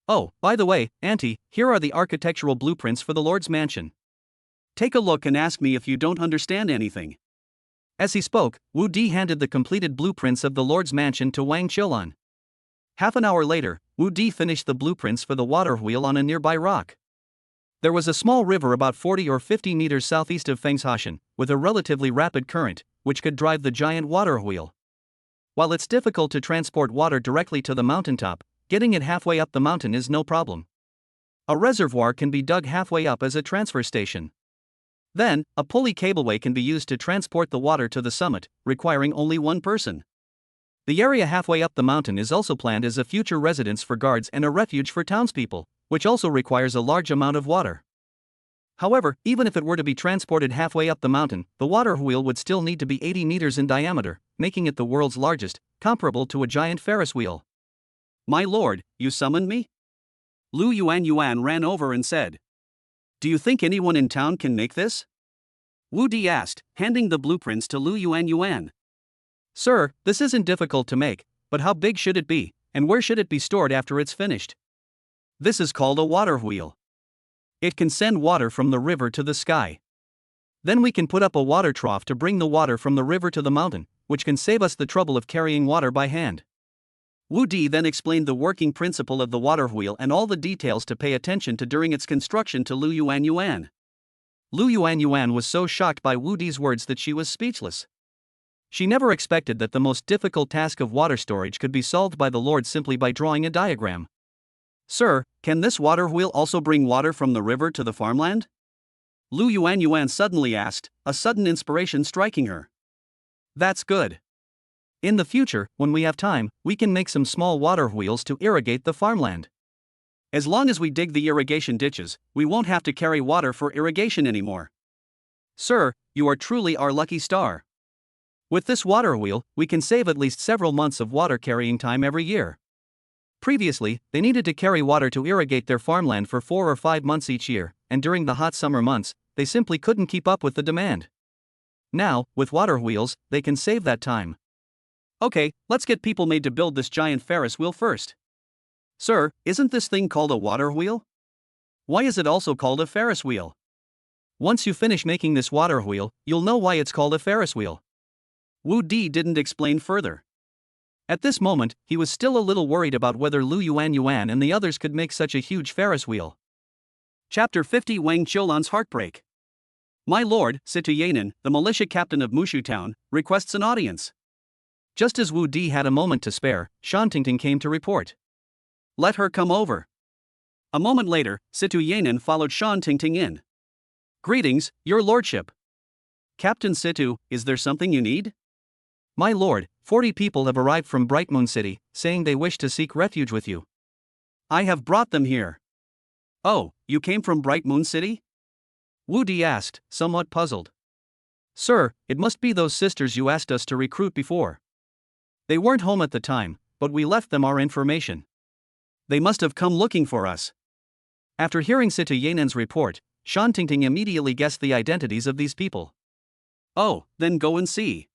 Oh, by the way, Auntie, here are the architectural blueprints for the Lord's mansion. Take a look and ask me if you don't understand anything. As he spoke, Wu Di handed the completed blueprints of the Lord's mansion to Wang Qiulan. Half an hour later, Wu Di finished the blueprints for the water wheel on a nearby rock. There was a small river about 40 or 50 meters southeast of Fengshaoshan, with a relatively rapid current, which could drive the giant water wheel. While it's difficult to transport water directly to the mountaintop, getting it halfway up the mountain is no problem. A reservoir can be dug halfway up as a transfer station. Then, a pulley cableway can be used to transport the water to the summit, requiring only one person. The area halfway up the mountain is also planned as a future residence for guards and a refuge for townspeople, which also requires a large amount of water. However, even if it were to be transported halfway up the mountain, the water wheel would still need to be 80 meters in diameter, making it the world's largest, comparable to a giant Ferris wheel. My lord, you summoned me? Lu Yuan ran over and said. Do you think anyone in town can make this? Wu Di asked, handing the blueprints to Lu Yuan. Sir, this isn't difficult to make, but how big should it be, and where should it be stored after it's finished? This is called a water wheel. It can send water from the river to the sky. Then we can put up a water trough to bring the water from the river to the mountain, which can save us the trouble of carrying water by hand. Wu Di then explained the working principle of the water wheel and all the details to pay attention to during its construction to Lu Yuan. Lu Yuan was so shocked by Wu Di's words that she was speechless. She never expected that the most difficult task of water storage could be solved by the Lord simply by drawing a diagram. Sir, can this water wheel also bring water from the river to the farmland? Lu Yuan suddenly asked, a sudden inspiration striking her. That's good. In the future, when we have time, we can make some small water wheels to irrigate the farmland. As long as we dig the irrigation ditches, we won't have to carry water for irrigation anymore. Sir, you are truly our lucky star. With this water wheel, we can save at least several months of water carrying time every year. Previously, they needed to carry water to irrigate their farmland for 4 or 5 months each year, and during the hot summer months, they simply couldn't keep up with the demand. Now, with water wheels, they can save that time. Okay, let's get people made to build this giant Ferris wheel first. Sir, isn't this thing called a water wheel? Why is it also called a Ferris wheel? Once you finish making this water wheel, you'll know why it's called a Ferris wheel. Wu Di didn't explain further. At this moment, he was still a little worried about whether Lu Yuan and the others could make such a huge Ferris wheel. Chapter 50 Wang Qiulan's Heartbreak. My lord, Situ Yanan, the militia captain of Mushu Town, requests an audience. Just as Wu Di had a moment to spare, Shan Tingting came to report. Let her come over. A moment later, Situ Yanan followed Shan Tingting in. Greetings, your lordship. Captain Situ, is there something you need? My lord, 40 people have arrived from Bright Moon City, saying they wish to seek refuge with you. I have brought them here. Oh, you came from Bright Moon City? Wu Di asked, somewhat puzzled. Sir, it must be those sisters you asked us to recruit before. They weren't home at the time, but we left them our information. They must have come looking for us. After hearing Situ Yanan's report, Shan Tingting immediately guessed the identities of these people. Oh, then go and see.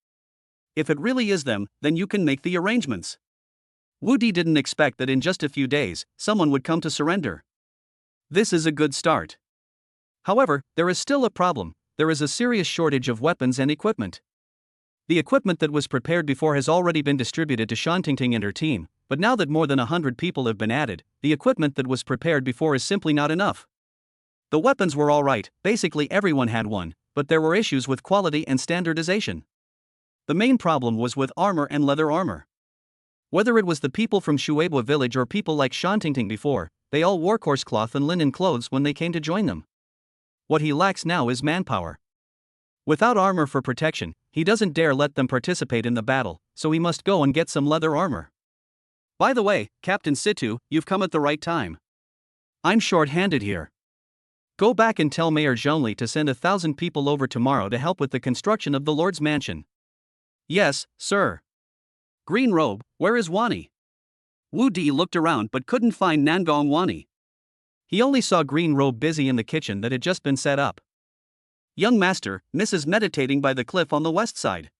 If it really is them, then you can make the arrangements. Wu Di didn't expect that in just a few days, someone would come to surrender. This is a good start. However, there is still a problem. There is a serious shortage of weapons and equipment. The equipment that was prepared before has already been distributed to Shan Tingting and her team, but now that more than 100 people have been added, the equipment that was prepared before is simply not enough. The weapons were alright, basically everyone had one, but there were issues with quality and standardization. The main problem was with armor and leather armor. Whether it was the people from Shueibwa village or people like Shan Tingting before, they all wore coarse cloth and linen clothes when they came to join them. What he lacks now is manpower. Without armor for protection, he doesn't dare let them participate in the battle, so he must go and get some leather armor. By the way, Captain Situ, you've come at the right time. I'm short-handed here. Go back and tell Mayor Zhongli to send 1,000 people over tomorrow to help with the construction of the Lord's mansion. Yes, sir. Green robe, where is Wani? Wu Di looked around but couldn't find Nangong Wani. He only saw Green robe busy in the kitchen that had just been set up. Young master, Mrs. meditating by the cliff on the west side.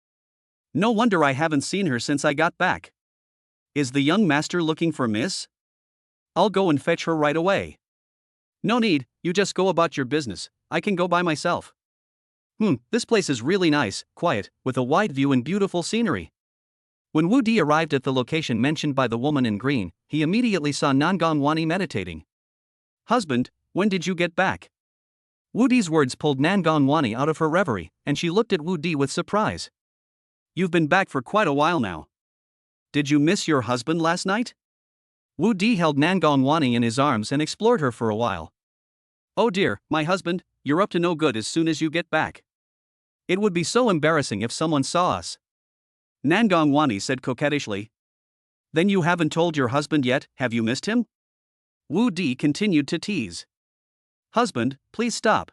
No wonder I haven't seen her since I got back. Is the young master looking for Miss? I'll go and fetch her right away. No need, you just go about your business, I can go by myself. This place is really nice, quiet, with a wide view and beautiful scenery. When Wu Di arrived at the location mentioned by the woman in green, he immediately saw Nangong Wani meditating. Husband, when did you get back? Wu Di's words pulled Nangong Wani out of her reverie, and she looked at Wu Di with surprise. You've been back for quite a while now. Did you miss your husband last night? Wu Di held Nangong Wani in his arms and explored her for a while. Oh dear, my husband, you're up to no good as soon as you get back. It would be so embarrassing if someone saw us. Nangong Wani said coquettishly. Then you haven't told your husband yet, have you missed him? Wu Di continued to tease. Husband, please stop.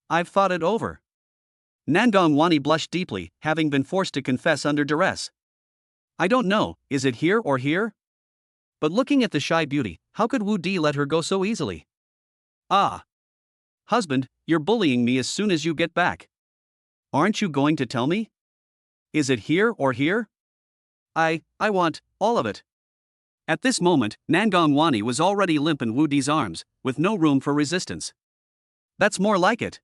I've thought it over. Nangong Wani blushed deeply, having been forced to confess under duress. I don't know, is it here or here? But looking at the shy beauty, how could Wu Di let her go so easily? Ah. Husband, you're bullying me as soon as you get back. Aren't you going to tell me? Is it here or here? I want all of it. At this moment, Nangong Wani was already limp in Wu Di's arms, with no room for resistance. That's more like it.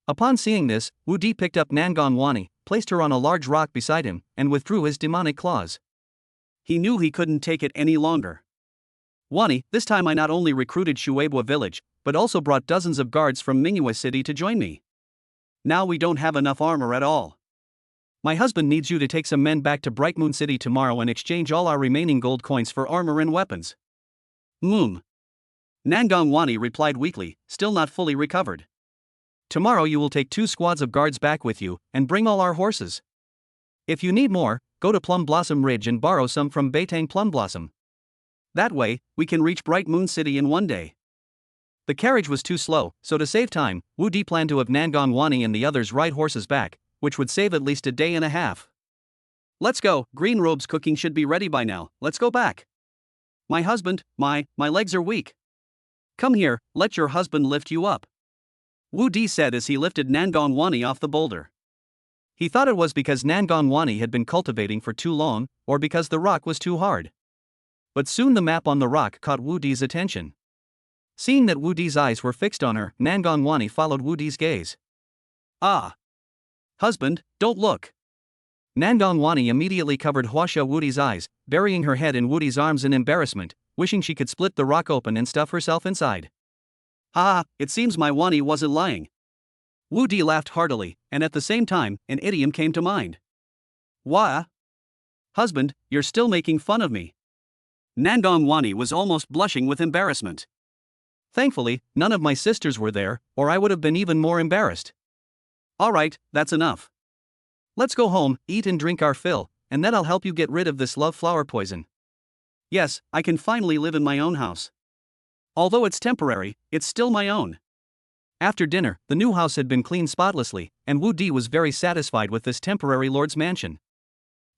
Upon seeing this, Wu Di picked up Nangong Wani, placed her on a large rock beside him, and withdrew his demonic claws. He knew he couldn't take it any longer. Wani, this time I not only recruited Shueibwa village, but also brought dozens of guards from Mingyue city to join me. Now we don't have enough armor at all. My husband needs you to take some men back to Bright Moon City tomorrow and exchange all our remaining gold coins for armor and weapons. Nangong Wani replied weakly, still not fully recovered. Tomorrow you will take 2 squads of guards back with you, and bring all our horses. If you need more, go to Plum Blossom Ridge and borrow some from Beitang Plum Blossom. That way, we can reach Bright Moon City in one day. The carriage was too slow, so to save time, Wu Di planned to have Nangong Wani and the others ride horses back, which would save at least a day and a half. Let's go, Green Robe's cooking should be ready by now, let's go back. My husband, my legs are weak. Come here, let your husband lift you up. Wu Di said as he lifted Nangong Wani off the boulder. He thought it was because Nangong Wani had been cultivating for too long, or because the rock was too hard. But soon the map on the rock caught Wu Di's attention. Seeing that Wu Di's eyes were fixed on her, Nangong Wani followed Wu Di's gaze. Ah! Husband, don't look! Nangong Wani immediately covered Huasha Wu Di's eyes, burying her head in Wu Di's arms in embarrassment, wishing she could split the rock open and stuff herself inside. It seems my Wani wasn't lying. Wu Di laughed heartily, and at the same time, an idiom came to mind. Wah? Husband, you're still making fun of me. Nangong Wani was almost blushing with embarrassment. Thankfully, none of my sisters were there, or I would have been even more embarrassed. Alright, that's enough. Let's go home, eat and drink our fill, and then I'll help you get rid of this love flower poison. Yes, I can finally live in my own house. Although it's temporary, it's still my own. After dinner, the new house had been cleaned spotlessly, and Wu Di was very satisfied with this temporary lord's mansion.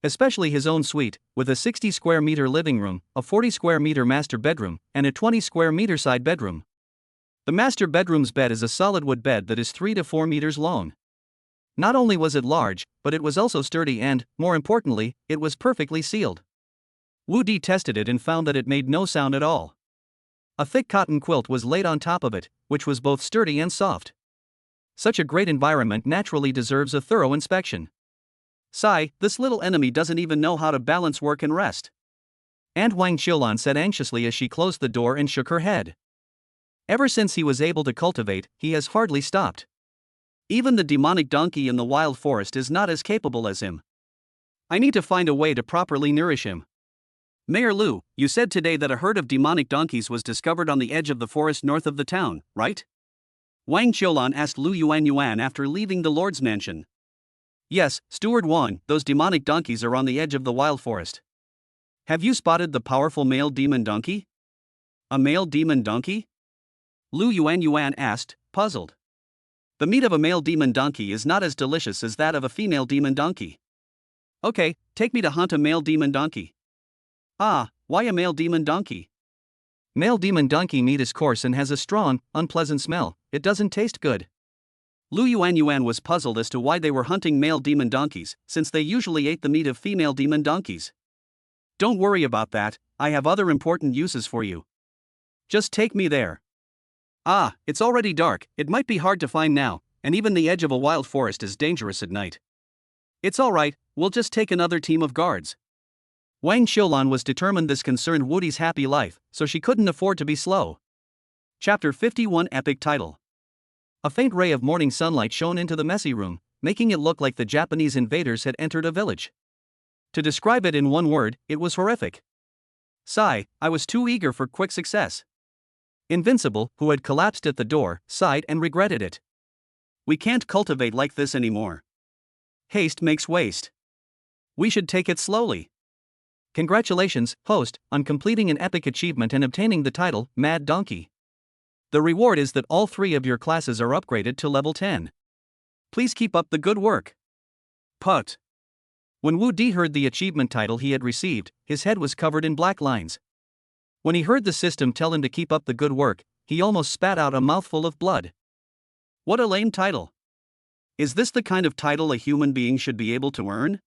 Especially his own suite, with a 60 square meter living room, a 40 square meter master bedroom, and a 20 square meter side bedroom. The master bedroom's bed is a solid wood bed that is 3 to 4 meters long. Not only was it large, but it was also sturdy and, more importantly, it was perfectly sealed. Wu Di tested it and found that it made no sound at all. A thick cotton quilt was laid on top of it, which was both sturdy and soft. Such a great environment naturally deserves a thorough inspection. Sigh, this little enemy doesn't even know how to balance work and rest. Aunt Wang Qiulan said anxiously as she closed the door and shook her head. Ever since he was able to cultivate, he has hardly stopped. Even the demonic donkey in the wild forest is not as capable as him. I need to find a way to properly nourish him. Mayor Lu, you said today that a herd of demonic donkeys was discovered on the edge of the forest north of the town, right? Wang Qiulan asked Lu Yuan after leaving the Lord's mansion. Yes, Steward Wang, those demonic donkeys are on the edge of the wild forest. Have you spotted the powerful male demon donkey? A male demon donkey? Lu Yuan asked, puzzled. The meat of a male demon donkey is not as delicious as that of a female demon donkey. Okay, take me to hunt a male demon donkey. Ah, why a male demon donkey? Male demon donkey meat is coarse and has a strong, unpleasant smell. It doesn't taste good. Lu Yuan was puzzled as to why they were hunting male demon donkeys, since they usually ate the meat of female demon donkeys. Don't worry about that, I have other important uses for you. Just take me there. Ah, it's already dark, it might be hard to find now, and even the edge of a wild forest is dangerous at night. It's alright, we'll just take another team of guards. Wang Xiulan was determined this concerned Woody's happy life, so she couldn't afford to be slow. Chapter 51 Epic Title. A faint ray of morning sunlight shone into the messy room, making it look like the Japanese invaders had entered a village. To describe it in one word, it was horrific. Sigh, I was too eager for quick success. Invincible, who had collapsed at the door, sighed and regretted it. We can't cultivate like this anymore. Haste makes waste. We should take it slowly. Congratulations, host, on completing an epic achievement and obtaining the title, Mad Donkey. The reward is that all 3 of your classes are upgraded to level 10. Please keep up the good work. Put. When Wu Di heard the achievement title he had received, his head was covered in black lines. When he heard the system tell him to keep up the good work, he almost spat out a mouthful of blood. What a lame title. Is this the kind of title a human being should be able to earn?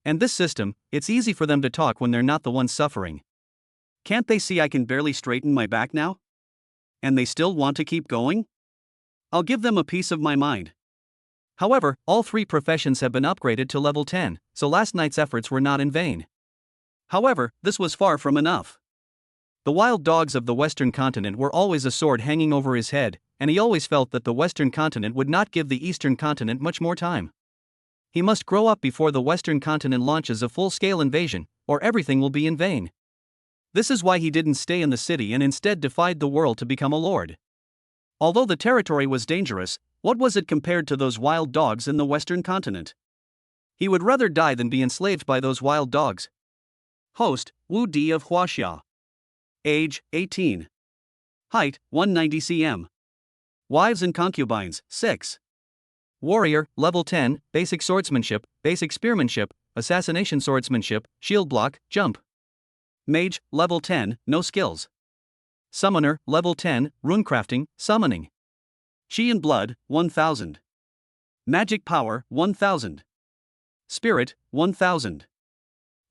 And this system, it's easy for them to talk when they're not the ones suffering. Can't they see I can barely straighten my back now? And they still want to keep going? I'll give them a piece of my mind. However, all 3 professions have been upgraded to level 10, so last night's efforts were not in vain. However, this was far from enough. The wild dogs of the Western continent were always a sword hanging over his head, and he always felt that the Western continent would not give the Eastern continent much more time. He must grow up before the Western continent launches a full-scale invasion, or everything will be in vain. This is why he didn't stay in the city and instead defied the world to become a lord. Although the territory was dangerous, what was it compared to those wild dogs in the Western continent? He would rather die than be enslaved by those wild dogs. Host, Wu Di of Huaxia. Age, 18. Height, 190 cm. Wives and concubines, 6. Warrior, level 10, basic swordsmanship, basic spearmanship, assassination swordsmanship, shield block, jump. Mage, level 10, no skills. Summoner, level 10, runecrafting, summoning. Chi and blood, 1000. Magic power, 1000. Spirit, 1000.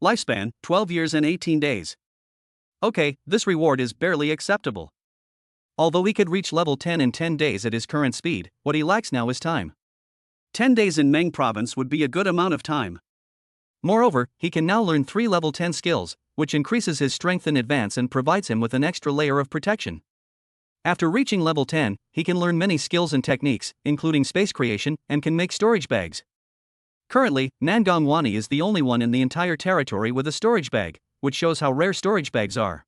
Lifespan, 12 years and 18 days. Okay, this reward is barely acceptable. Although he could reach level 10 in 10 days at his current speed, what he lacks now is time. 10 days in Meng province would be a good amount of time. Moreover, he can now learn 3 level 10 skills, which increases his strength in advance and provides him with an extra layer of protection. After reaching level 10, he can learn many skills and techniques, including space creation, and can make storage bags. Currently, Nangong Wani is the only one in the entire territory with a storage bag, which shows how rare storage bags are.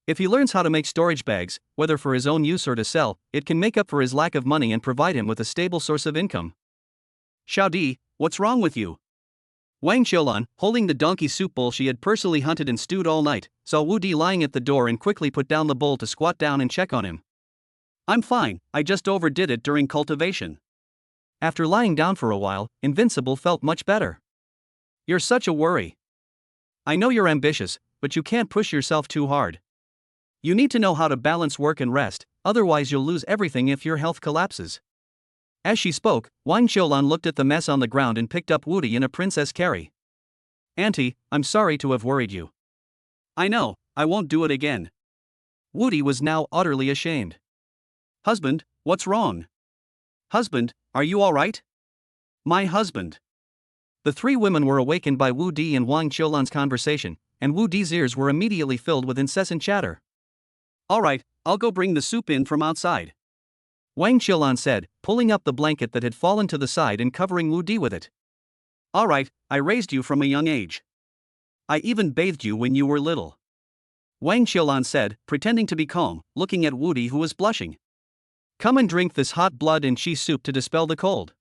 If he learns how to make storage bags, whether for his own use or to sell, it can make up for his lack of money and provide him with a stable source of income. Xiao Di, what's wrong with you? Wang Xiulan, holding the donkey soup bowl she had personally hunted and stewed all night, saw Wu Di lying at the door and quickly put down the bowl to squat down and check on him. I'm fine, I just overdid it during cultivation. After lying down for a while, Invincible felt much better. You're such a worry. I know you're ambitious, but you can't push yourself too hard. You need to know how to balance work and rest, otherwise you'll lose everything if your health collapses. As she spoke, Wang Xiulan looked at the mess on the ground and picked up Wu Di in a princess carry. Auntie, I'm sorry to have worried you. I know, I won't do it again. Wu Di was now utterly ashamed. Husband, what's wrong? Husband, are you alright? My husband. The 3 women were awakened by Wu Di and Wang Xiulan's conversation, and Wu Di's ears were immediately filled with incessant chatter. Alright, I'll go bring the soup in from outside. Wang Xiulan said, pulling up the blanket that had fallen to the side and covering Wu Di with it. Alright, I raised you from a young age. I even bathed you when you were little. Wang Xiulan said, pretending to be calm, looking at Wu Di who was blushing. Come and drink this hot blood and cheese soup to dispel the cold.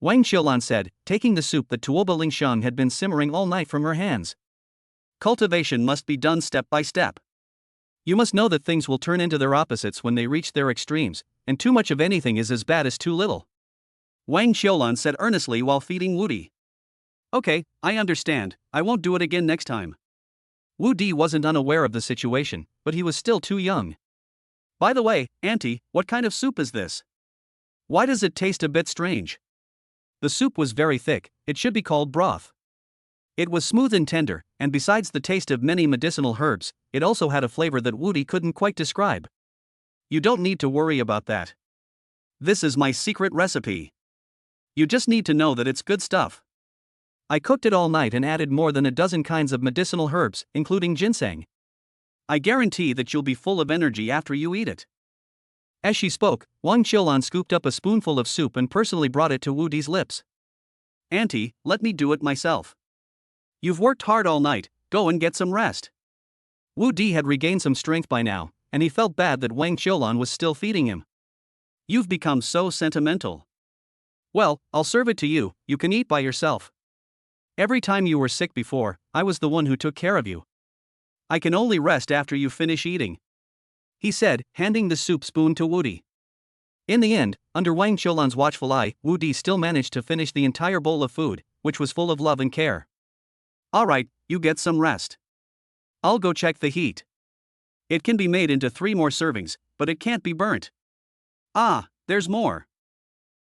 Wang Xiulan said, taking the soup that Tuoba Lingshang had been simmering all night from her hands. Cultivation must be done step by step. You must know that things will turn into their opposites when they reach their extremes, and too much of anything is as bad as too little. Wang Xiulan said earnestly while feeding Wu Di. Okay, I understand, I won't do it again next time. Wu Di wasn't unaware of the situation, but he was still too young. By the way, Auntie, what kind of soup is this? Why does it taste a bit strange? The soup was very thick, it should be called broth. It was smooth and tender, and besides the taste of many medicinal herbs, it also had a flavor that Wu Di couldn't quite describe. You don't need to worry about that. This is my secret recipe. You just need to know that it's good stuff. I cooked it all night and added more than a dozen kinds of medicinal herbs, including ginseng. I guarantee that you'll be full of energy after you eat it. As she spoke, Wang Qiulan scooped up a spoonful of soup and personally brought it to Wu Di's lips. Auntie, let me do it myself. You've worked hard all night, go and get some rest. Wu Di had regained some strength by now, and he felt bad that Wang Qiulan was still feeding him. You've become so sentimental. Well, I'll serve it to you, you can eat by yourself. Every time you were sick before, I was the one who took care of you. I can only rest after you finish eating, he said, handing the soup spoon to Wu Di. In the end, under Wang Qiulan's watchful eye, Wu Di still managed to finish the entire bowl of food, which was full of love and care. Alright, you get some rest. I'll go check the heat. It can be made into 3 more servings, but it can't be burnt. Ah, there's more.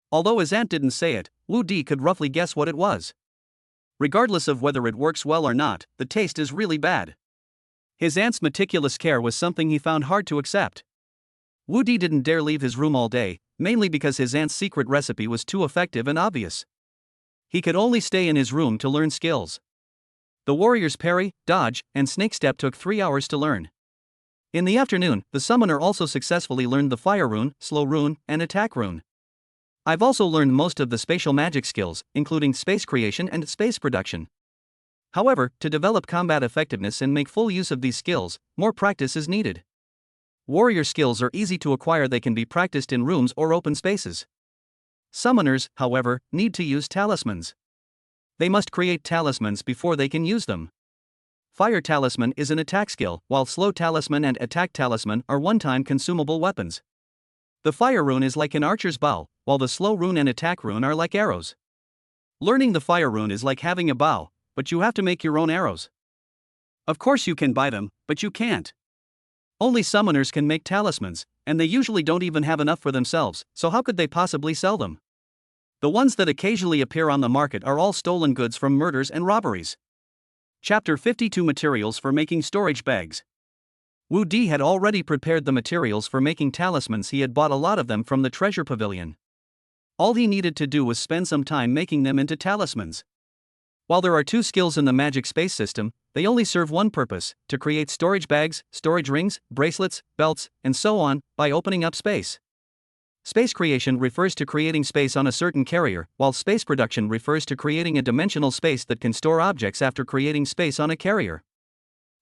Although his aunt didn't say it, Wu Di could roughly guess what it was. Regardless of whether it works well or not, the taste is really bad. His aunt's meticulous care was something he found hard to accept. Wu Di didn't dare leave his room all day, mainly because his aunt's secret recipe was too effective and obvious. He could only stay in his room to learn skills. The warrior's parry, dodge, and snake step took 3 hours to learn. In the afternoon, the summoner also successfully learned the fire rune, slow rune, and attack rune. I've also learned most of the spatial magic skills, including space creation and space production. However, to develop combat effectiveness and make full use of these skills, more practice is needed. Warrior skills are easy to acquire, they can be practiced in rooms or open spaces. Summoners, however, need to use talismans. They must create talismans before they can use them. Fire talisman is an attack skill, while slow talisman and attack talisman are one-time consumable weapons. The fire rune is like an archer's bow, while the slow rune and attack rune are like arrows. Learning the fire rune is like having a bow, but you have to make your own arrows. Of course you can buy them, but you can't. Only summoners can make talismans, and they usually don't even have enough for themselves, so how could they possibly sell them? The ones that occasionally appear on the market are all stolen goods from murders and robberies. Chapter 52 Materials for Making Storage Bags. Wu Di had already prepared the materials for making talismans. He had bought a lot of them from the treasure pavilion. All he needed to do was spend some time making them into talismans. While there are 2 skills in the magic space system, they only serve one purpose: to create storage bags, storage rings, bracelets, belts, and so on, by opening up space. Space creation refers to creating space on a certain carrier, while space production refers to creating a dimensional space that can store objects after creating space on a carrier.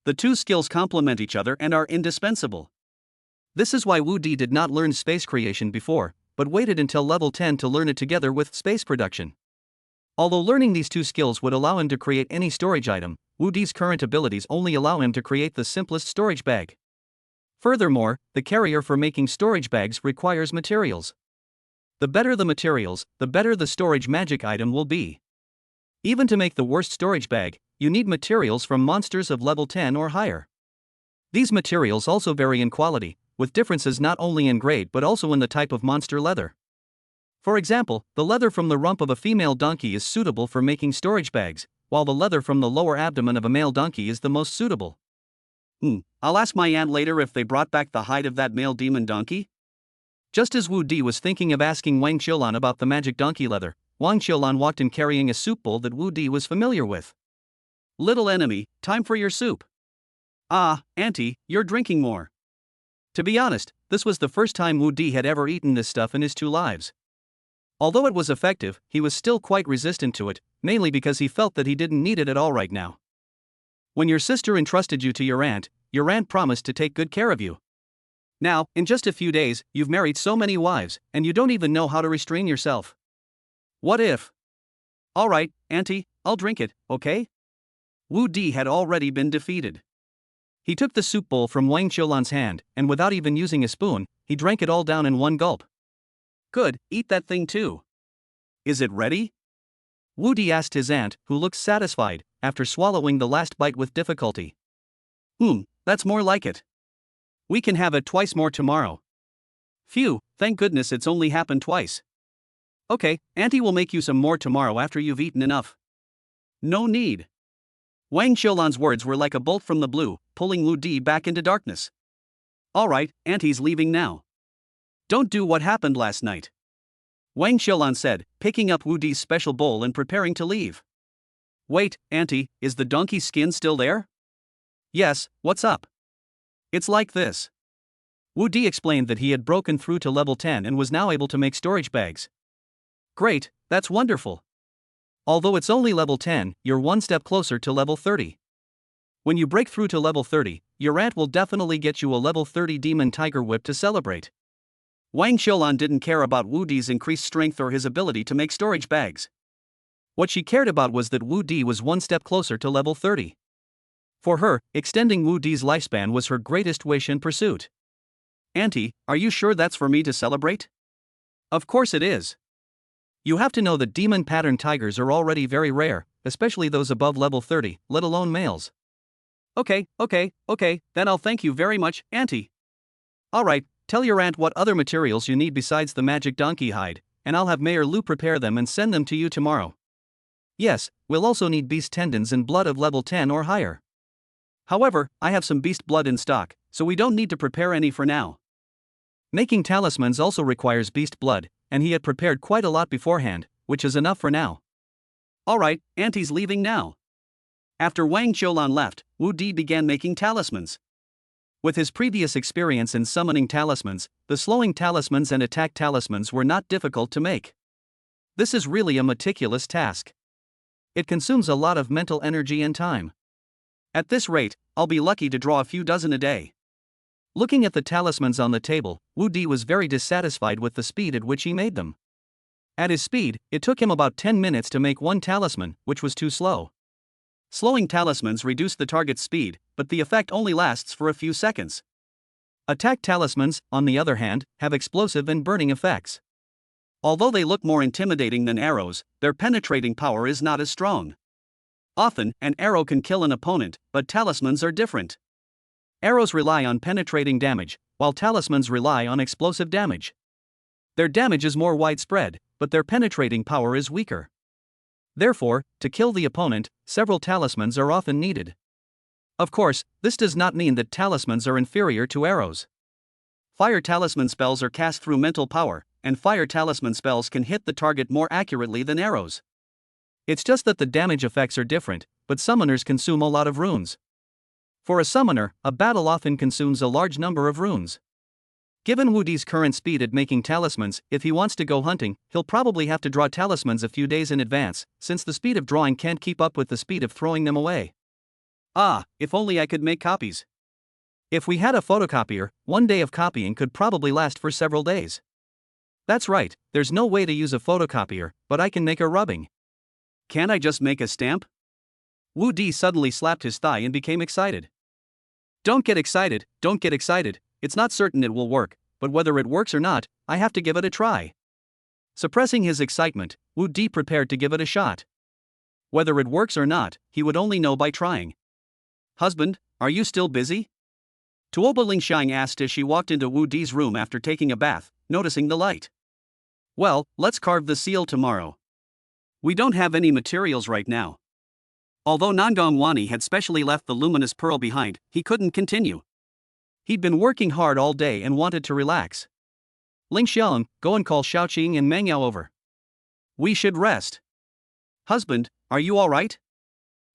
The 2 skills complement each other and are indispensable. This is why Wu Di did not learn space creation before, but waited until level 10 to learn it together with space production. Although learning these 2 skills would allow him to create any storage item, Wu Di's current abilities only allow him to create the simplest storage bag. Furthermore, the carrier for making storage bags requires materials. The better the materials, the better the storage magic item will be. Even to make the worst storage bag, you need materials from monsters of level 10 or higher. These materials also vary in quality, with differences not only in grade but also in the type of monster leather. For example, the leather from the rump of a female donkey is suitable for making storage bags, while the leather from the lower abdomen of a male donkey is the most suitable. I'll ask my aunt later if they brought back the hide of that male demon donkey. Just as Wu Di was thinking of asking Wang Qiulan about the magic donkey leather, Wang Qiulan walked in carrying a soup bowl that Wu Di was familiar with. Little enemy, time for your soup. Ah, Auntie, you're drinking more. To be honest, this was the first time Wu Di had ever eaten this stuff in his 2 lives. Although it was effective, he was still quite resistant to it, mainly because he felt that he didn't need it at all right now. When your sister entrusted you to your aunt promised to take good care of you. Now, in just a few days, you've married so many wives, and you don't even know how to restrain yourself. What if? Alright, Auntie, I'll drink it, okay? Wu Di had already been defeated. He took the soup bowl from Wang Qiulan's hand, and without even using a spoon, he drank it all down in one gulp. Good, eat that thing too. Is it ready? Wu Di asked his aunt, who looked satisfied, after swallowing the last bite with difficulty. That's more like it. We can have it twice more tomorrow. Phew, thank goodness it's only happened twice. Okay, Auntie will make you some more tomorrow after you've eaten enough. No need. Wang Xiulan's words were like a bolt from the blue, pulling Wu Di back into darkness. Alright, Auntie's leaving now. Don't do what happened last night. Wang Xiulan said, picking up Wu Di's special bowl and preparing to leave. Wait, Auntie, is the donkey's skin still there? Yes, what's up? It's like this. Wu Di explained that he had broken through to level 10 and was now able to make storage bags. Great, that's wonderful. Although it's only level 10, you're one step closer to level 30. When you break through to level 30, your aunt will definitely get you a level 30 demon tiger whip to celebrate. Wang Xiulan didn't care about Wu Di's increased strength or his ability to make storage bags. What she cared about was that Wu Di was one step closer to level 30. For her, extending Wu Di's lifespan was her greatest wish and pursuit. Auntie, are you sure that's for me to celebrate? Of course it is. You have to know that demon pattern tigers are already very rare, especially those above level 30, let alone males. Okay, then I'll thank you very much, Auntie. Alright, tell your aunt what other materials you need besides the magic donkey hide, and I'll have Mayor Lu prepare them and send them to you tomorrow. Yes, we'll also need beast tendons and blood of level 10 or higher. However, I have some beast blood in stock, so we don't need to prepare any for now. Making talismans also requires beast blood, and he had prepared quite a lot beforehand, which is enough for now. Alright, Auntie's leaving now. After Wang Xiulan left, Wu Di began making talismans. With his previous experience in summoning talismans, the slowing talismans and attack talismans were not difficult to make. This is really a meticulous task. It consumes a lot of mental energy and time. At this rate, I'll be lucky to draw a few dozen a day. Looking at the talismans on the table, Wu Di was very dissatisfied with the speed at which he made them. At his speed, it took him about 10 minutes to make one talisman, which was too slow. Slowing talismans reduce the target's speed, but the effect only lasts for a few seconds. Attack talismans, on the other hand, have explosive and burning effects. Although they look more intimidating than arrows, their penetrating power is not as strong. Often, an arrow can kill an opponent, but talismans are different. Arrows rely on penetrating damage, while talismans rely on explosive damage. Their damage is more widespread, but their penetrating power is weaker. Therefore, to kill the opponent, several talismans are often needed. Of course, this does not mean that talismans are inferior to arrows. Fire talisman spells are cast through mental power, and fire talisman spells can hit the target more accurately than arrows. It's just that the damage effects are different, but summoners consume a lot of runes. For a summoner, a battle often consumes a large number of runes. Given Wu Di's current speed at making talismans, if he wants to go hunting, he'll probably have to draw talismans a few days in advance, since the speed of drawing can't keep up with the speed of throwing them away. If only I could make copies. If we had a photocopier, one day of copying could probably last for several days. That's right, there's no way to use a photocopier, but I can make a rubbing. Can't I just make a stamp? Wu Di suddenly slapped his thigh and became excited. Don't get excited, it's not certain it will work, but whether it works or not, I have to give it a try. Suppressing his excitement, Wu Di prepared to give it a shot. Whether it works or not, he would only know by trying. Husband, are you still busy? Tuoba Lingxiang asked as she walked into Wu Di's room after taking a bath, noticing the light. Well, let's carve the seal tomorrow. We don't have any materials right now. Although Nangong Wani had specially left the luminous pearl behind, he couldn't continue. He'd been working hard all day and wanted to relax. Lingxiang, go and call Xiaoqing and Mengyao over. We should rest. Husband, are you alright?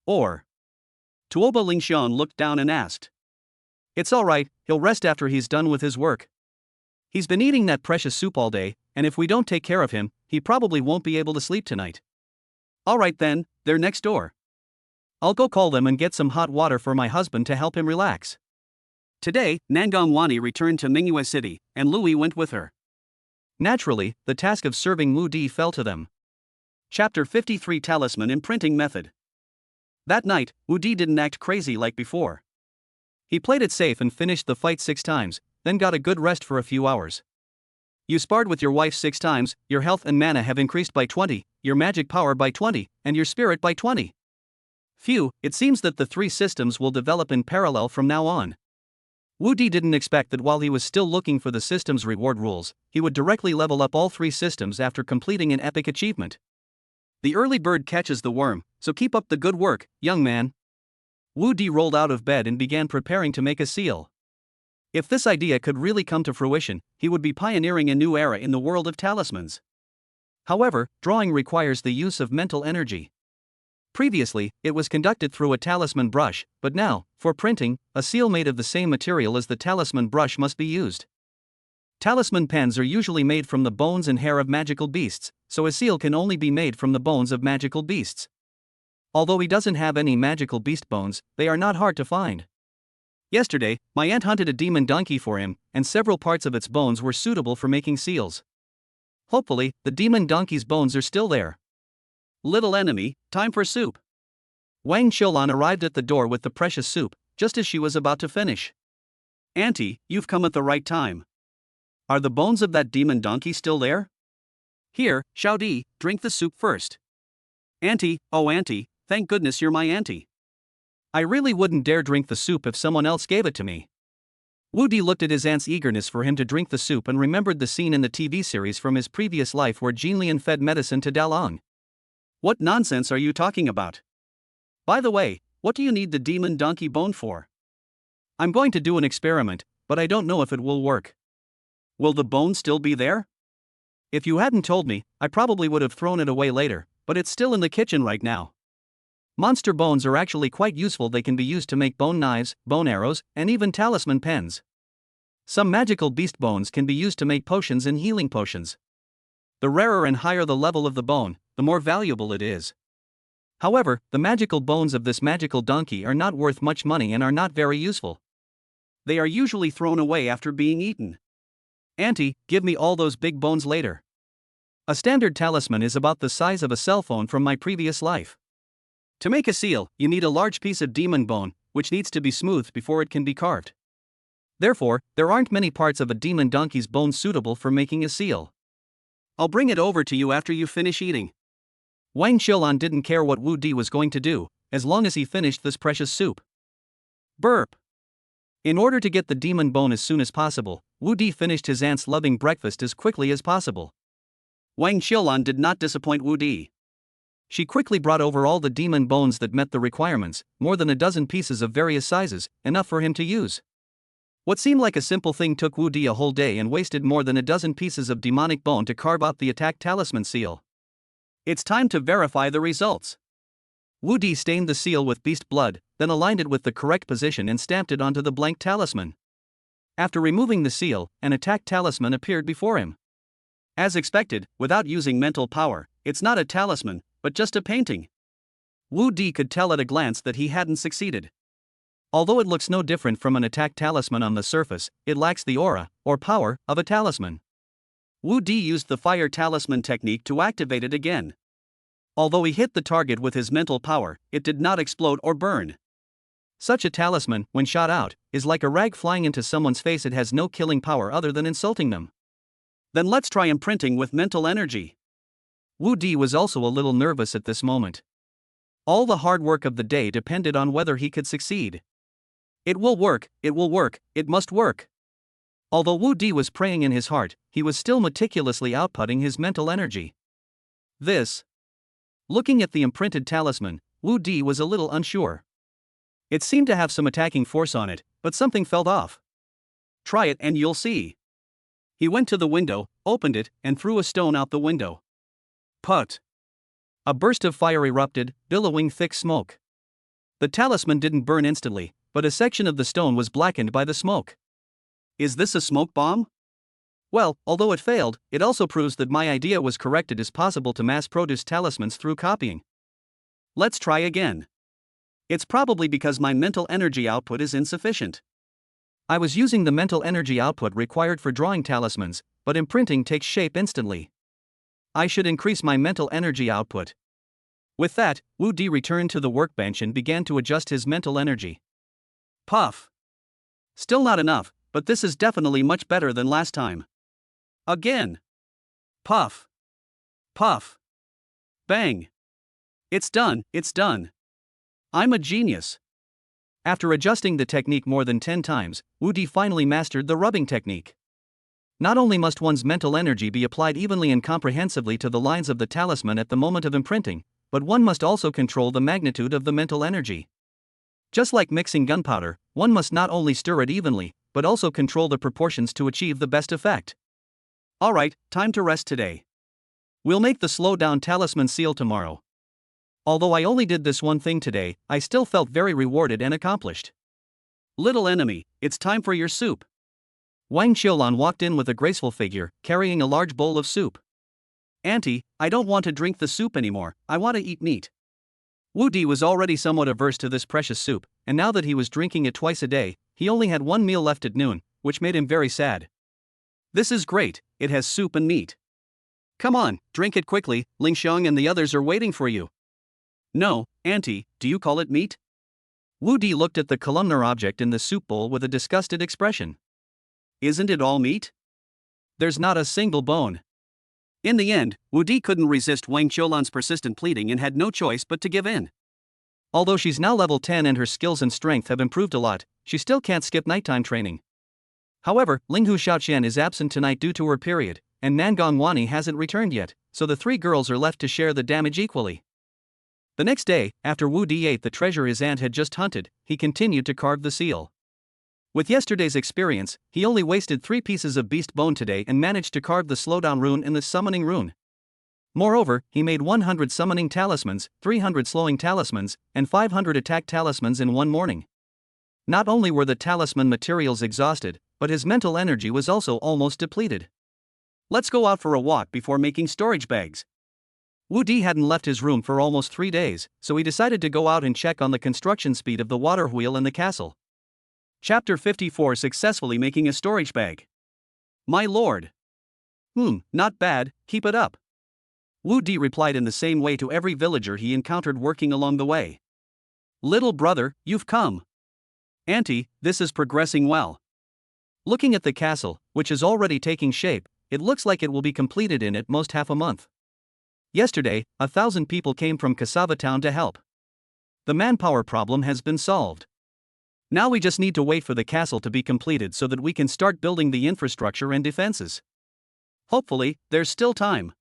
Or? Tuoba Lingxiang looked down and asked. It's alright, he'll rest after he's done with his work. He's been eating that precious soup all day, and if we don't take care of him, he probably won't be able to sleep tonight. Alright then, they're next door. I'll go call them and get some hot water for my husband to help him relax. Today, Nangong Wani returned to Mingyue City, and Louis went with her. Naturally, the task of serving Wu Di fell to them. Chapter 53 Talisman Imprinting Method. That night, Wu Di didn't act crazy like before. He played it safe and finished the fight 6 times, then got a good rest for a few hours. You sparred with your wife 6 times, your health and mana have increased by 20, your magic power by 20, and your spirit by 20. Phew, it seems that the 3 systems will develop in parallel from now on. Wu Di didn't expect that while he was still looking for the system's reward rules, he would directly level up all 3 systems after completing an epic achievement. The early bird catches the worm, so keep up the good work, young man. Wu Di rolled out of bed and began preparing to make a seal. If this idea could really come to fruition, he would be pioneering a new era in the world of talismans. However, drawing requires the use of mental energy. Previously, it was conducted through a talisman brush, but now, for printing, a seal made of the same material as the talisman brush must be used. Talisman pens are usually made from the bones and hair of magical beasts, so a seal can only be made from the bones of magical beasts. Although he doesn't have any magical beast bones, they are not hard to find. Yesterday, my aunt hunted a demon donkey for him, and several parts of its bones were suitable for making seals. Hopefully, the demon donkey's bones are still there. Little enemy, time for soup. Wang Xiaolan arrived at the door with the precious soup, just as she was about to finish. Auntie, you've come at the right time. Are the bones of that demon donkey still there? Here, Xiao Di, drink the soup first. Auntie, oh auntie, thank goodness you're my auntie. I really wouldn't dare drink the soup if someone else gave it to me. Wu Di looked at his aunt's eagerness for him to drink the soup and remembered the scene in the TV series from his previous life where Jinlian fed medicine to Dalong. What nonsense are you talking about? By the way, what do you need the demon donkey bone for? I'm going to do an experiment, but I don't know if it will work. Will the bone still be there? If you hadn't told me, I probably would have thrown it away later, but it's still in the kitchen right now. Monster bones are actually quite useful. They can be used to make bone knives, bone arrows, and even talisman pens. Some magical beast bones can be used to make potions and healing potions. The rarer and higher the level of the bone, the more valuable it is. However, the magical bones of this magical donkey are not worth much money and are not very useful. They are usually thrown away after being eaten. Auntie, give me all those big bones later. A standard talisman is about the size of a cell phone from my previous life. To make a seal, you need a large piece of demon bone, which needs to be smoothed before it can be carved. Therefore, there aren't many parts of a demon donkey's bone suitable for making a seal. I'll bring it over to you after you finish eating. Wang Xiaolan didn't care what Wu Di was going to do, as long as he finished this precious soup. Burp. In order to get the demon bone as soon as possible, Wu Di finished his aunt's loving breakfast as quickly as possible. Wang Xiaolan did not disappoint Wu Di. She quickly brought over all the demon bones that met the requirements, more than a dozen pieces of various sizes, enough for him to use. What seemed like a simple thing took Wu Di a whole day and wasted more than a dozen pieces of demonic bone to carve out the attack talisman seal. It's time to verify the results. Wu Di stained the seal with beast blood, then aligned it with the correct position and stamped it onto the blank talisman. After removing the seal, an attack talisman appeared before him. As expected, without using mental power, it's not a talisman, but just a painting. Wu Di could tell at a glance that he hadn't succeeded. Although it looks no different from an attack talisman on the surface, it lacks the aura, or power, of a talisman. Wu Di used the fire talisman technique to activate it again. Although he hit the target with his mental power, it did not explode or burn. Such a talisman, when shot out, is like a rag flying into someone's face. It has no killing power other than insulting them. Then let's try imprinting with mental energy. Wu Di was also a little nervous at this moment. All the hard work of the day depended on whether he could succeed. It will work, it must work. Although Wu Di was praying in his heart, he was still meticulously outputting his mental energy. Looking at the imprinted talisman, Wu Di was a little unsure. It seemed to have some attacking force on it, but something felt off. Try it and you'll see. He went to the window, opened it, and threw a stone out the window. Put! A burst of fire erupted, billowing thick smoke. The talisman didn't burn instantly, but a section of the stone was blackened by the smoke. Is this a smoke bomb? Well, although it failed, it also proves that my idea was correct. It is possible to mass-produce talismans through copying. Let's try again. It's probably because my mental energy output is insufficient. I was using the mental energy output required for drawing talismans, but imprinting takes shape instantly. I should increase my mental energy output. With that, Wu Di returned to the workbench and began to adjust his mental energy. Puff! Still not enough, but this is definitely much better than last time. Again. Puff. Puff. Bang. It's done, it's done. I'm a genius. After adjusting the technique more than 10 times, Wu Di finally mastered the rubbing technique. Not only must one's mental energy be applied evenly and comprehensively to the lines of the talisman at the moment of imprinting, but one must also control the magnitude of the mental energy. Just like mixing gunpowder, one must not only stir it evenly, but also control the proportions to achieve the best effect. Alright, time to rest today. We'll make the slow-down talisman seal tomorrow. Although I only did this one thing today, I still felt very rewarded and accomplished. Little enemy, it's time for your soup. Wang Qiulan walked in with a graceful figure, carrying a large bowl of soup. Auntie, I don't want to drink the soup anymore, I want to eat meat. Wu Di was already somewhat averse to this precious soup, and now that he was drinking it twice a day, he only had one meal left at noon, which made him very sad. This is great, it has soup and meat. Come on, drink it quickly, Ling Xiong and the others are waiting for you. No, Auntie, do you call it meat? Wu Di looked at the columnar object in the soup bowl with a disgusted expression. Isn't it all meat? There's not a single bone. In the end, Wu Di couldn't resist Wang Qiulan's persistent pleading and had no choice but to give in. Although she's now level 10 and her skills and strength have improved a lot, she still can't skip nighttime training. However, Linghu Xiaoqian is absent tonight due to her period, and Nangong Wani hasn't returned yet, so the three girls are left to share the damage equally. The next day, after Wu Di ate the treasure his aunt had just hunted, he continued to carve the seal. With yesterday's experience, he only wasted 3 pieces of beast bone today and managed to carve the slowdown rune in the summoning rune. Moreover, he made 100 summoning talismans, 300 slowing talismans, and 500 attack talismans in one morning. Not only were the talisman materials exhausted, but his mental energy was also almost depleted. Let's go out for a walk before making storage bags. Wu Di hadn't left his room for almost 3 days, so he decided to go out and check on the construction speed of the water wheel in the castle. Chapter 54: Successfully Making a Storage Bag. My lord. Not bad, keep it up. Wu Di replied in the same way to every villager he encountered working along the way. Little brother, you've come. Auntie, this is progressing well. Looking at the castle, which is already taking shape, it looks like it will be completed in at most half a month. Yesterday, 1,000 people came from Cassava Town to help. The manpower problem has been solved. Now we just need to wait for the castle to be completed so that we can start building the infrastructure and defenses. Hopefully, there's still time.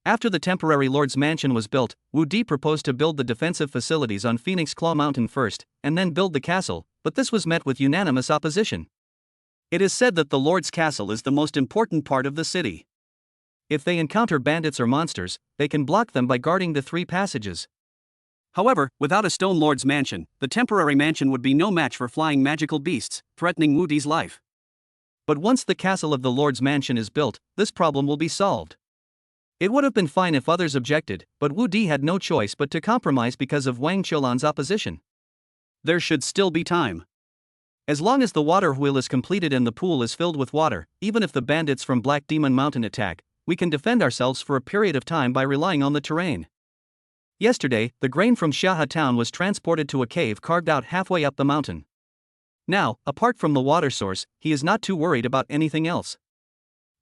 After the temporary Lord's Mansion was built, Wu Di proposed to build the defensive facilities on Phoenix Claw Mountain first, and then build the castle, but this was met with unanimous opposition. It is said that the Lord's Castle is the most important part of the city. If they encounter bandits or monsters, they can block them by guarding the 3 passages. However, without a Stone Lord's Mansion, the temporary mansion would be no match for flying magical beasts, threatening Wu Di's life. But once the castle of the Lord's Mansion is built, this problem will be solved. It would have been fine if others objected, but Wu Di had no choice but to compromise because of Wang Qiulan's opposition. There should still be time. As long as the water wheel is completed and the pool is filled with water, even if the bandits from Black Demon Mountain attack, we can defend ourselves for a period of time by relying on the terrain. Yesterday, the grain from Xiahe Town was transported to a cave carved out halfway up the mountain. Now, apart from the water source, he is not too worried about anything else.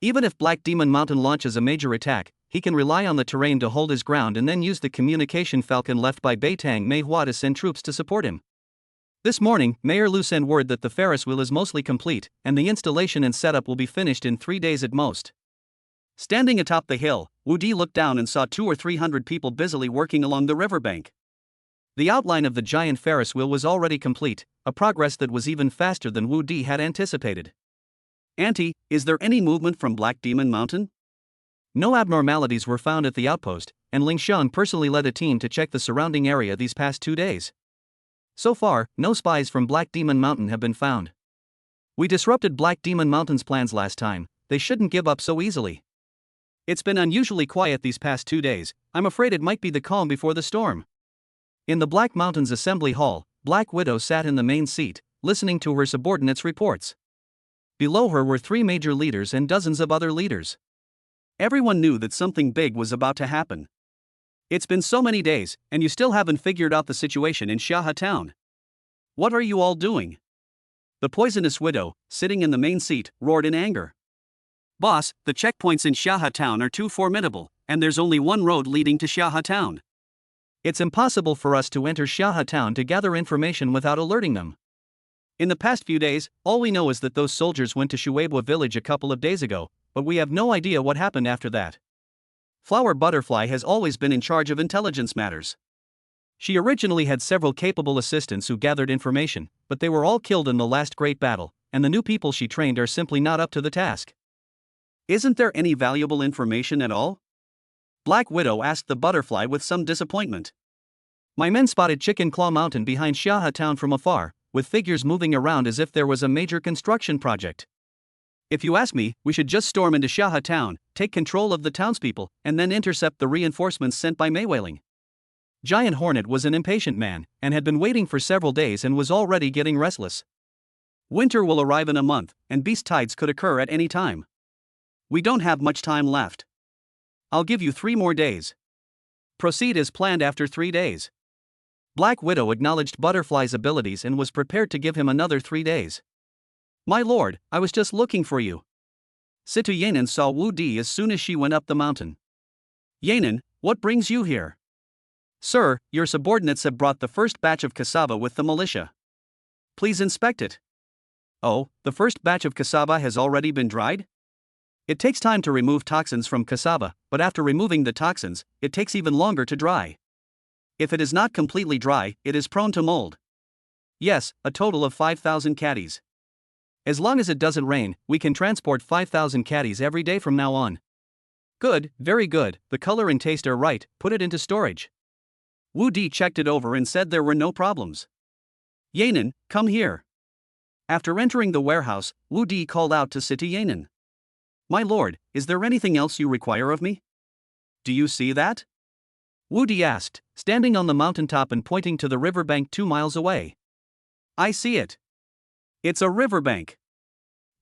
Even if Black Demon Mountain launches a major attack, he can rely on the terrain to hold his ground and then use the communication falcon left by Beitang Mei Hua to send troops to support him. This morning, Mayor Lu sent word that the Ferris wheel is mostly complete, and the installation and setup will be finished in 3 days at most. Standing atop the hill, Wu Di looked down and saw 200 or 300 people busily working along the riverbank. The outline of the giant Ferris wheel was already complete, a progress that was even faster than Wu Di had anticipated. Auntie, is there any movement from Black Demon Mountain? No abnormalities were found at the outpost, and Ling Xiang personally led a team to check the surrounding area these past 2 days. So far, no spies from Black Demon Mountain have been found. We disrupted Black Demon Mountain's plans last time, they shouldn't give up so easily. It's been unusually quiet these past 2 days, I'm afraid it might be the calm before the storm. In the Black Mountains Assembly Hall, Black Widow sat in the main seat, listening to her subordinates' reports. Below her were 3 major leaders and dozens of other leaders. Everyone knew that something big was about to happen. It's been so many days, and you still haven't figured out the situation in Xiahe Town. What are you all doing? The poisonous widow, sitting in the main seat, roared in anger. Boss, the checkpoints in Shaha Town are too formidable, and there's only one road leading to Shaha Town. It's impossible for us to enter Shaha Town to gather information without alerting them. In the past few days, all we know is that those soldiers went to Shuaibwa village a couple of days ago, but we have no idea what happened after that. Flower Butterfly has always been in charge of intelligence matters. She originally had several capable assistants who gathered information, but they were all killed in the last great battle, and the new people she trained are simply not up to the task. Isn't there any valuable information at all? Black Widow asked the butterfly with some disappointment. My men spotted Chicken Claw Mountain behind Shaha Town from afar, with figures moving around as if there was a major construction project. If you ask me, we should just storm into Shaha Town, take control of the townspeople, and then intercept the reinforcements sent by Maywailing. Giant Hornet was an impatient man, and had been waiting for several days and was already getting restless. Winter will arrive in a month, and beast tides could occur at any time. We don't have much time left. I'll give you 3 more days. Proceed as planned after 3 days. Black Widow acknowledged Butterfly's abilities and was prepared to give him another 3 days. My lord, I was just looking for you. Situ Yanan saw Wu Di as soon as she went up the mountain. Yanan, what brings you here? Sir, your subordinates have brought the first batch of cassava with the militia. Please inspect it. Oh, the first batch of cassava has already been dried? It takes time to remove toxins from cassava, but after removing the toxins, it takes even longer to dry. If it is not completely dry, it is prone to mold. Yes, a total of 5,000 caddies. As long as it doesn't rain, we can transport 5,000 caddies every day from now on. Good, very good, the color and taste are right, put it into storage. Wu Di checked it over and said there were no problems. Yanan, come here. After entering the warehouse, Wu Di called out to Situ Yanan. My lord, is there anything else you require of me? Do you see that? Wu Di asked, standing on the mountaintop and pointing to the riverbank 2 miles away. I see it. It's a riverbank.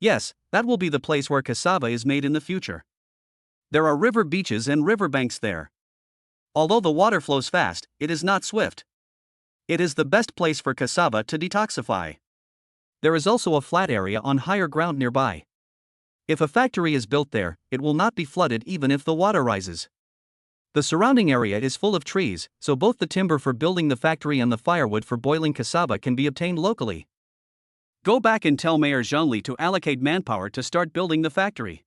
Yes, that will be the place where cassava is made in the future. There are river beaches and riverbanks there. Although the water flows fast, it is not swift. It is the best place for cassava to detoxify. There is also a flat area on higher ground nearby. If a factory is built there, it will not be flooded even if the water rises. The surrounding area is full of trees, so both the timber for building the factory and the firewood for boiling cassava can be obtained locally. Go back and tell Mayor Zhongli to allocate manpower to start building the factory.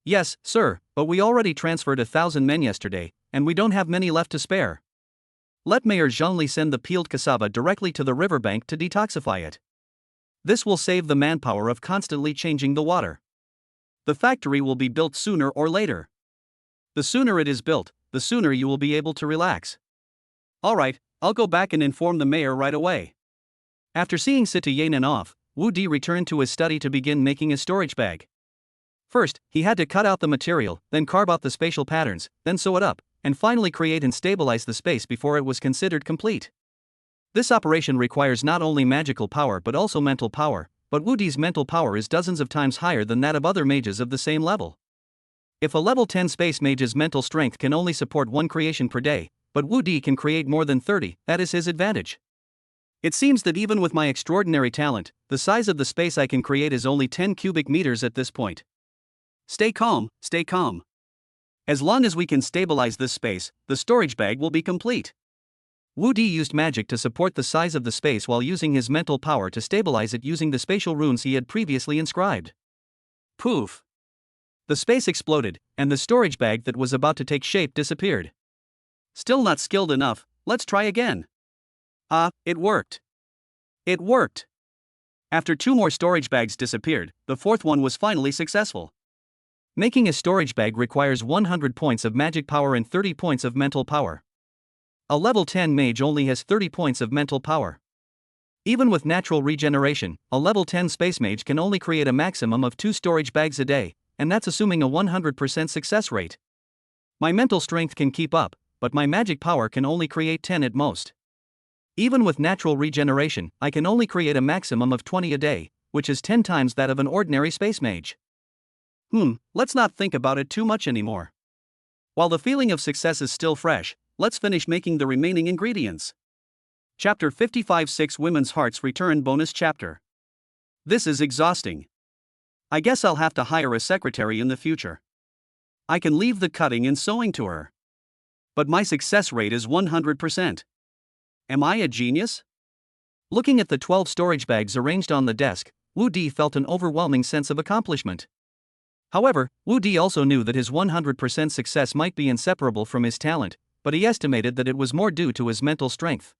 Yes, sir, but we already transferred 1,000 men yesterday, and we don't have many left to spare. Let Mayor Zhongli send the peeled cassava directly to the riverbank to detoxify it. This will save the manpower of constantly changing the water. The factory will be built sooner or later. The sooner it is built, the sooner you will be able to relax. Alright, I'll go back and inform the mayor right away. After seeing Situ Yanan off, Wu Di returned to his study to begin making a storage bag. First, he had to cut out the material, then carve out the spatial patterns, then sew it up, and finally create and stabilize the space before it was considered complete. This operation requires not only magical power but also mental power, but Wu Di's mental power is dozens of times higher than that of other mages of the same level. If a level 10 space mage's mental strength can only support 1 creation per day, but Wu Di can create more than 30, that is his advantage. It seems that even with my extraordinary talent, the size of the space I can create is only 10 cubic meters at this point. Stay calm, stay calm. As long as we can stabilize this space, the storage bag will be complete. Wu Di used magic to support the size of the space while using his mental power to stabilize it using the spatial runes he had previously inscribed. Poof! The space exploded, and the storage bag that was about to take shape disappeared. Still not skilled enough, let's try again. Ah, it worked. It worked. After 2 more storage bags disappeared, the 4th one was finally successful. Making a storage bag requires 100 points of magic power and 30 points of mental power. A level 10 mage only has 30 points of mental power. Even with natural regeneration, a level 10 space mage can only create a maximum of 2 storage bags a day, and that's assuming a 100% success rate. My mental strength can keep up, but my magic power can only create 10 at most. Even with natural regeneration, I can only create a maximum of 20 a day, which is 10 times that of an ordinary space mage. Let's not think about it too much anymore. While the feeling of success is still fresh, let's finish making the remaining ingredients. Chapter 55 6 Women's Hearts Return Bonus Chapter. This is exhausting. I guess I'll have to hire a secretary in the future. I can leave the cutting and sewing to her. But my success rate is 100%. Am I a genius? Looking at the 12 storage bags arranged on the desk, Wu Di felt an overwhelming sense of accomplishment. However, Wu Di also knew that his 100% success might be inseparable from his talent, but he estimated that it was more due to his mental strength.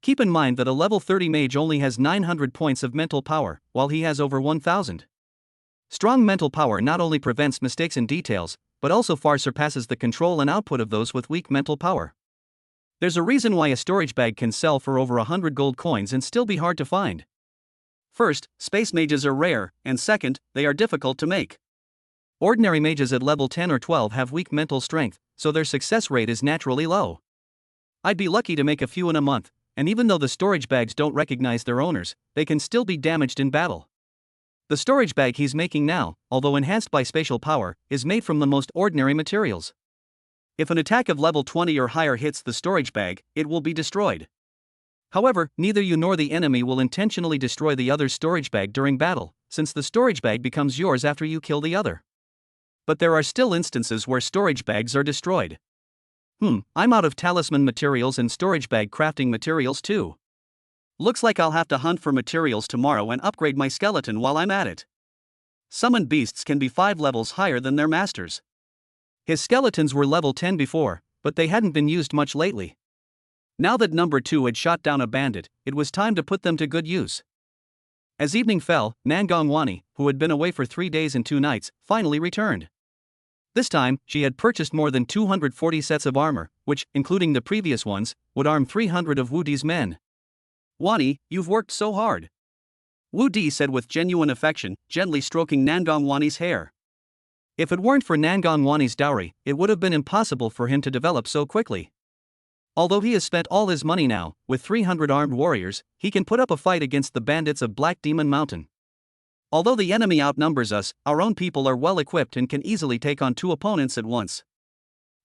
Keep in mind that a level 30 mage only has 900 points of mental power, while he has over 1000. Strong mental power not only prevents mistakes in details, but also far surpasses the control and output of those with weak mental power. There's a reason why a storage bag can sell for over 100 gold coins and still be hard to find. First, space mages are rare, and second, they are difficult to make. Ordinary mages at level 10 or 12 have weak mental strength, so their success rate is naturally low. I'd be lucky to make a few in a month, and even though the storage bags don't recognize their owners, they can still be damaged in battle. The storage bag he's making now, although enhanced by spatial power, is made from the most ordinary materials. If an attack of level 20 or higher hits the storage bag, it will be destroyed. However, neither you nor the enemy will intentionally destroy the other's storage bag during battle, since the storage bag becomes yours after you kill the other. But there are still instances where storage bags are destroyed. I'm out of talisman materials and storage bag crafting materials too. Looks like I'll have to hunt for materials tomorrow and upgrade my skeleton while I'm at it. Summoned beasts can be 5 levels higher than their masters. His skeletons were level 10 before, but they hadn't been used much lately. Now that number 2 had shot down a bandit, it was time to put them to good use. As evening fell, Nangong Wani, who had been away for 3 days and 2 nights, finally returned. This time, she had purchased more than 240 sets of armor, which, including the previous ones, would arm 300 of Wu Di's men. "Wani, you've worked so hard," Wu Di said with genuine affection, gently stroking Nangong Wani's hair. If it weren't for Nangong Wani's dowry, it would have been impossible for him to develop so quickly. Although he has spent all his money now, with 300 armed warriors, he can put up a fight against the bandits of Black Demon Mountain. Although the enemy outnumbers us, our own people are well equipped and can easily take on 2 opponents at once.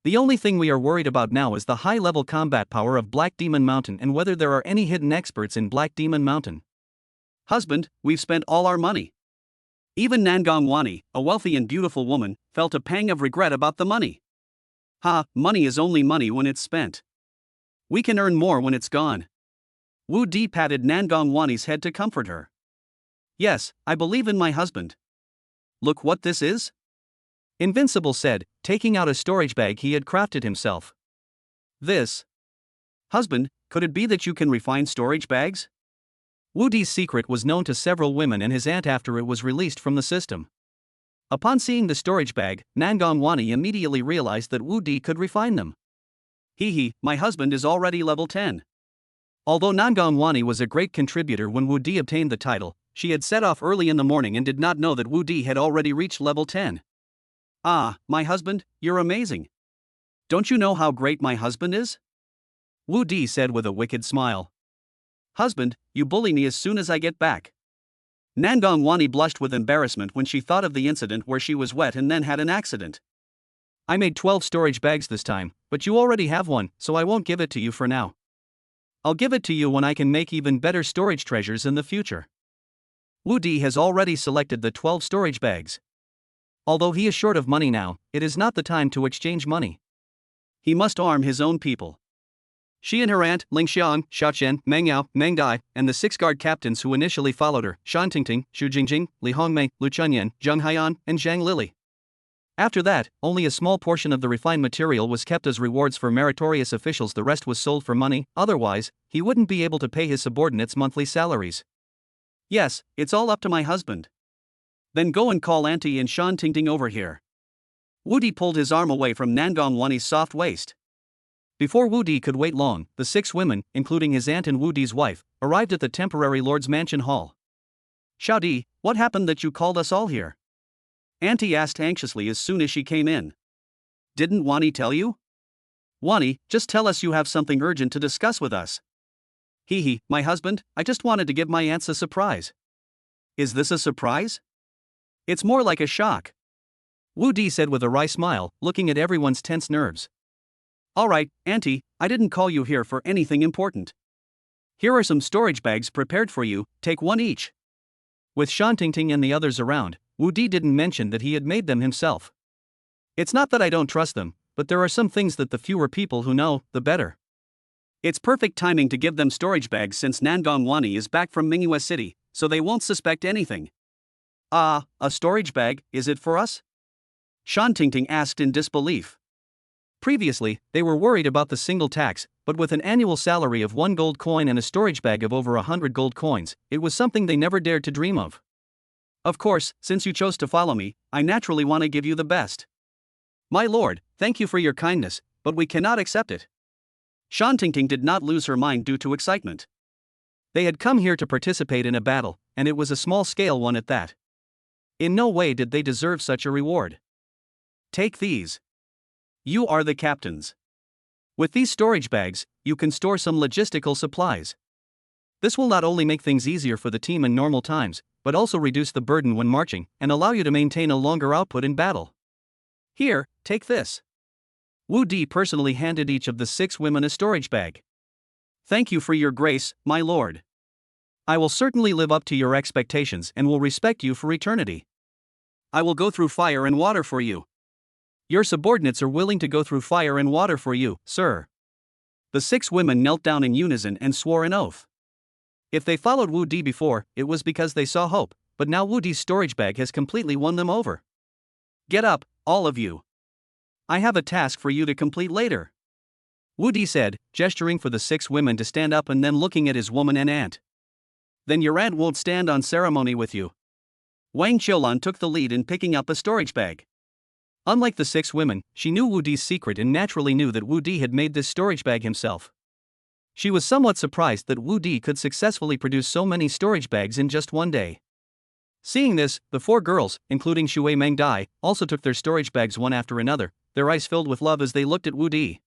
The only thing we are worried about now is the high-level combat power of Black Demon Mountain and whether there are any hidden experts in Black Demon Mountain. "Husband, we've spent all our money." Even Nangong Wani, a wealthy and beautiful woman, felt a pang of regret about the money. Money is only money when it's spent. We can earn more when it's gone. Wu Di patted Nangong Wani's head to comfort her. "Yes, I believe in my husband. Look what this is," Invincible said, taking out a storage bag he had crafted himself. "This. Husband, could it be that you can refine storage bags?" Wu Di's secret was known to several women and his aunt after it was released from the system. Upon seeing the storage bag, Nangong Wani immediately realized that Wu Di could refine them. My husband is already level 10. Although Nangong Wani was a great contributor when Wu Di obtained the title, she had set off early in the morning and did not know that Wu Di had already reached level 10. My husband, you're amazing. Don't you know how great my husband is?" Wu Di said with a wicked smile. "Husband, you bully me as soon as I get back." Nangong Wani blushed with embarrassment when she thought of the incident where she was wet and then had an accident. "I made 12 storage bags this time, but you already have one, so I won't give it to you for now. I'll give it to you when I can make even better storage treasures in the future." Wu Di has already selected the 12 storage bags. Although he is short of money now, it is not the time to exchange money. He must arm his own people. She and her aunt, Ling Xiang, Xiaochen, Meng Yao, Meng Dai, and the 6 guard captains who initially followed her, Shan Tingting, Xu Jingjing, Li Hongmei, Lu Chunyan, Zheng Haiyan, and Zhang Lili. After that, only a small portion of the refined material was kept as rewards for meritorious officials, the rest was sold for money, otherwise, he wouldn't be able to pay his subordinates monthly salaries. "Yes, it's all up to my husband." "Then go and call Auntie and Shan Tingting over here." Wu Di pulled his arm away from Nangong Wani's soft waist. Before Wu Di could wait long, the 6 women, including his aunt and Wu Di's wife, arrived at the temporary lord's mansion hall. "Xiao Di, what happened that you called us all here?" Auntie asked anxiously as soon as she came in. "Didn't Wani tell you?" "Wani, just tell us you have something urgent to discuss with us." My husband, I just wanted to give my aunts a surprise." "Is this a surprise?" "It's more like a shock," Wu Di said with a wry smile, looking at everyone's tense nerves. "All right, Auntie, I didn't call you here for anything important. Here are some storage bags prepared for you, take one each." With Shan Tingting and the others around, Wu Di didn't mention that he had made them himself. It's not that I don't trust them, but there are some things that the fewer people who know, the better. It's perfect timing to give them storage bags since Nangongwani is back from Mingyue City, so they won't suspect anything. Ah, a storage bag, is it for us? Shan Tingting asked in disbelief. Previously, they were worried about the single tax, but with an annual salary of 1 gold coin and a storage bag of over 100 gold coins, it was something they never dared to dream of. Of course, since you chose to follow me, I naturally want to give you the best. My lord, thank you for your kindness, but we cannot accept it. Shan Tingting did not lose her mind due to excitement. They had come here to participate in a battle, and it was a small-scale one at that. In no way did they deserve such a reward. Take these. You are the captains. With these storage bags, you can store some logistical supplies. This will not only make things easier for the team in normal times, but also reduce the burden when marching and allow you to maintain a longer output in battle. Here, take this. Wu Di personally handed each of the 6 women a storage bag. Thank you for your grace, my lord. I will certainly live up to your expectations and will respect you for eternity. I will go through fire and water for you. Your subordinates are willing to go through fire and water for you, sir. The 6 women knelt down in unison and swore an oath. If they followed Wu Di before, it was because they saw hope, but now Wu Di's storage bag has completely won them over. Get up, all of you. I have a task for you to complete later. Wu Di said, gesturing for the 6 women to stand up and then looking at his woman and aunt. Then your aunt won't stand on ceremony with you. Wang Qiulan took the lead in picking up a storage bag. Unlike the 6 women, she knew Wu Di's secret and naturally knew that Wu Di had made this storage bag himself. She was somewhat surprised that Wu Di could successfully produce so many storage bags in just one day. Seeing this, the 4 girls, including Shui Mengdai, also took their storage bags one after another, their eyes filled with love as they looked at Wu Di.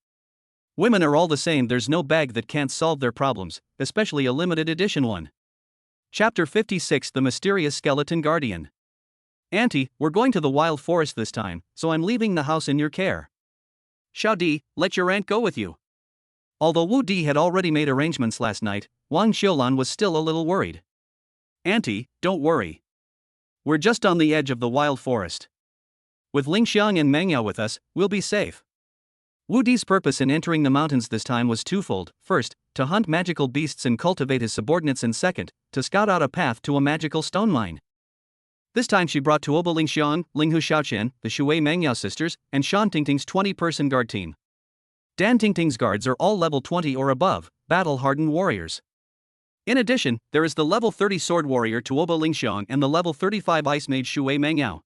Women are all the same, there's no bag that can't solve their problems, especially a limited edition one. Chapter 56 The Mysterious Skeleton Guardian. Auntie, we're going to the wild forest this time, so I'm leaving the house in your care. Xiao Di, let your aunt go with you. Although Wu Di had already made arrangements last night, Wang Qiulan was still a little worried. Auntie, don't worry. We're just on the edge of the wild forest. With Lingxiang and Mengyao with us, we'll be safe. Wu Di's purpose in entering the mountains this time was twofold: first, to hunt magical beasts and cultivate his subordinates, and second, to scout out a path to a magical stone mine. This time she brought Tuobo Lingxiang, Linghu Xiaoqian, the Shui Mengyao sisters, and Shan Tingting's 20-person guard team. Dan Tingting's guards are all level 20 or above, battle-hardened warriors. In addition, there is the level 30 sword warrior Tuobo Lingxiang and the level 35 ice mage Shui Mengyao.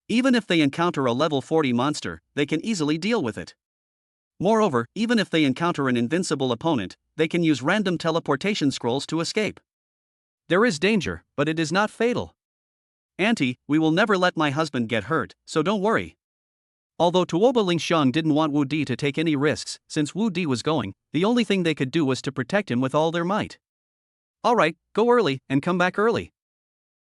Even if they encounter a level 40 monster, they can easily deal with it. Moreover, even if they encounter an invincible opponent, they can use random teleportation scrolls to escape. There is danger, but it is not fatal. Auntie, we will never let my husband get hurt, so don't worry. Although Tuobo Lingxiang didn't want Wu Di to take any risks, since Wu Di was going, the only thing they could do was to protect him with all their might. Alright, go early, and come back early.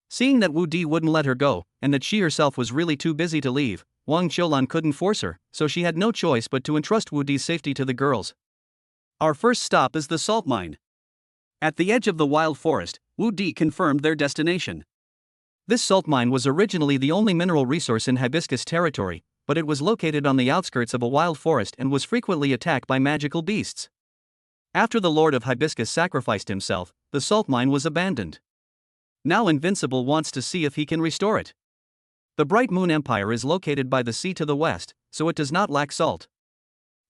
Seeing that Wu Di wouldn't let her go, and that she herself was really too busy to leave, Wang Qiulan couldn't force her, so she had no choice but to entrust Wu Di's safety to the girls. Our first stop is the salt mine. At the edge of the wild forest, Wu Di confirmed their destination. This salt mine was originally the only mineral resource in Hibiscus territory, but it was located on the outskirts of a wild forest and was frequently attacked by magical beasts. After the Lord of Hibiscus sacrificed himself, the salt mine was abandoned. Now Invincible wants to see if he can restore it. The Bright Moon Empire is located by the sea to the west, so it does not lack salt.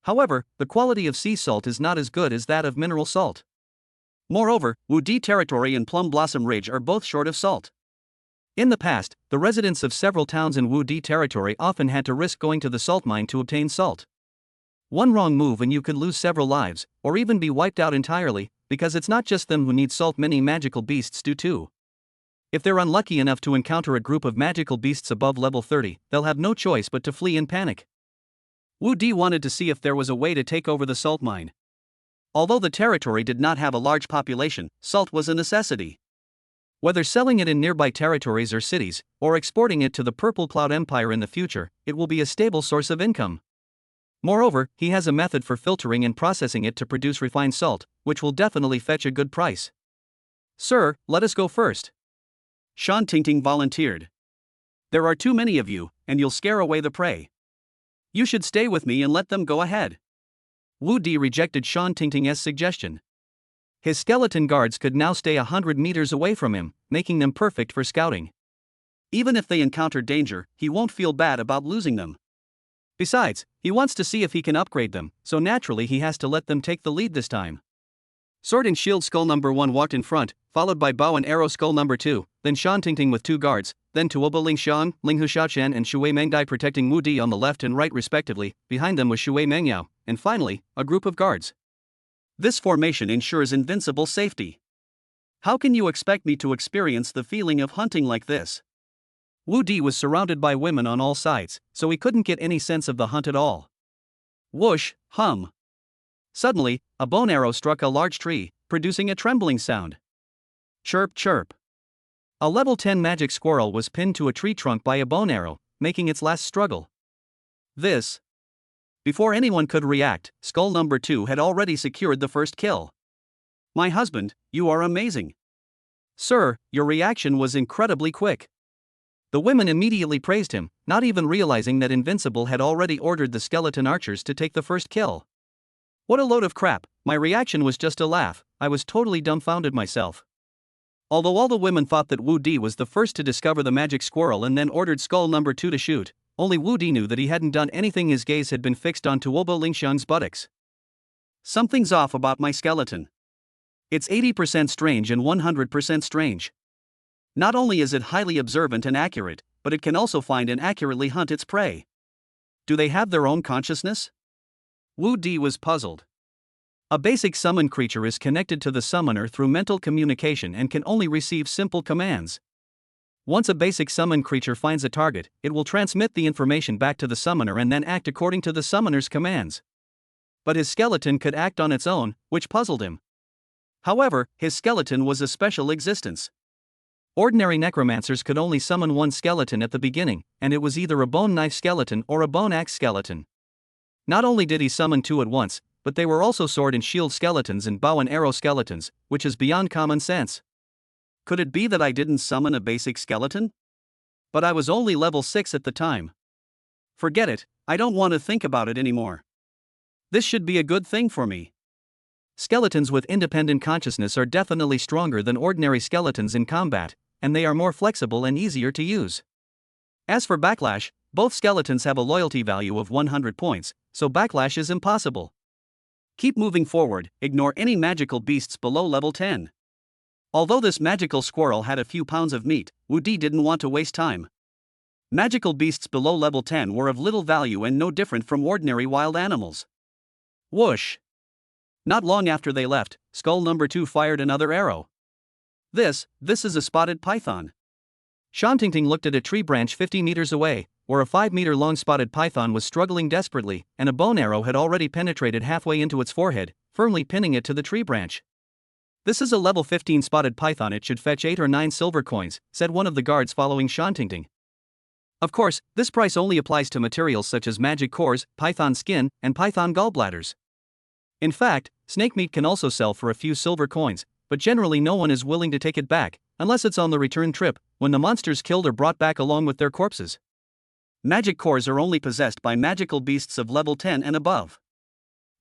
However, the quality of sea salt is not as good as that of mineral salt. Moreover, Wu Di territory and Plum Blossom Ridge are both short of salt. In the past, the residents of several towns in Wu Di territory often had to risk going to the salt mine to obtain salt. One wrong move and you could lose several lives, or even be wiped out entirely, because it's not just them who need salt, many magical beasts do too. If they're unlucky enough to encounter a group of magical beasts above level 30, they'll have no choice but to flee in panic. Wu Di wanted to see if there was a way to take over the salt mine. Although the territory did not have a large population, salt was a necessity. Whether selling it in nearby territories or cities, or exporting it to the Purple Cloud Empire in the future, it will be a stable source of income. Moreover, he has a method for filtering and processing it to produce refined salt, which will definitely fetch a good price. Sir, let us go first. Shan Tingting volunteered. There are too many of you, and you'll scare away the prey. You should stay with me and let them go ahead. Wu Di rejected Shan Tingting's suggestion. His skeleton guards could now stay 100 meters away from him, making them perfect for scouting. Even if they encounter danger, he won't feel bad about losing them. Besides, he wants to see if he can upgrade them, so naturally he has to let them take the lead this time. Sword and Shield Skull number 1 walked in front, followed by Bow and Arrow Skull number 2, then Shan Tingting with 2 guards, then Tuoba Ling Xiang, Ling Hu Xiaochen and Shui Mengdai protecting Wu Di on the left and right respectively, behind them was Shui Mengyao, and finally, a group of guards. This formation ensures invincible safety. How can you expect me to experience the feeling of hunting like this? Wu Di was surrounded by women on all sides, so he couldn't get any sense of the hunt at all. Whoosh, hum. Suddenly, a bone arrow struck a large tree, producing a trembling sound. Chirp chirp. A level 10 magic squirrel was pinned to a tree trunk by a bone arrow, making its last struggle. This. Before anyone could react, skull number 2 had already secured the first kill. My husband, you are amazing. Sir, your reaction was incredibly quick. The women immediately praised him, not even realizing that Invincible had already ordered the skeleton archers to take the first kill. What a load of crap, my reaction was just a laugh, I was totally dumbfounded myself. Although all the women thought that Wu Di was the first to discover the magic squirrel and then ordered skull number 2 to shoot, only Wu Di knew that he hadn't done anything. His gaze had been fixed on Tuobo Lingxiang's buttocks. Something's off about my skeleton. It's 80% strange and 100% strange. Not only is it highly observant and accurate, but it can also find and accurately hunt its prey. Do they have their own consciousness? Wu Di was puzzled. A basic summon creature is connected to the summoner through mental communication and can only receive simple commands. Once a basic summon creature finds a target, it will transmit the information back to the summoner and then act according to the summoner's commands. But his skeleton could act on its own, which puzzled him. However, his skeleton was a special existence. Ordinary necromancers could only summon one skeleton at the beginning, and it was either a bone knife skeleton or a bone axe skeleton. Not only did he summon 2 at once, but they were also sword and shield skeletons and bow and arrow skeletons, which is beyond common sense. Could it be that I didn't summon a basic skeleton? But I was only level 6 at the time. Forget it, I don't want to think about it anymore. This should be a good thing for me. Skeletons with independent consciousness are definitely stronger than ordinary skeletons in combat, and they are more flexible and easier to use. As for backlash, both skeletons have a loyalty value of 100 points, so backlash is impossible. Keep moving forward, ignore any magical beasts below level 10. Although this magical squirrel had a few pounds of meat, Wu Di didn't want to waste time. Magical beasts below level 10 were of little value and no different from ordinary wild animals. Whoosh! Not long after they left, skull number 2 fired another arrow. This is a spotted python. Shan Tingting looked at a tree branch 50 meters away, where a 5-meter-long spotted python was struggling desperately, and a bone arrow had already penetrated halfway into its forehead, firmly pinning it to the tree branch. This is a level 15 spotted python. It should fetch 8 or 9 silver coins, said one of the guards following Shan Tingting. Of course, this price only applies to materials such as magic cores, python skin, and python gallbladders. In fact, snake meat can also sell for a few silver coins, but generally no one is willing to take it back, unless it's on the return trip, when the monsters killed are brought back along with their corpses. Magic cores are only possessed by magical beasts of level 10 and above.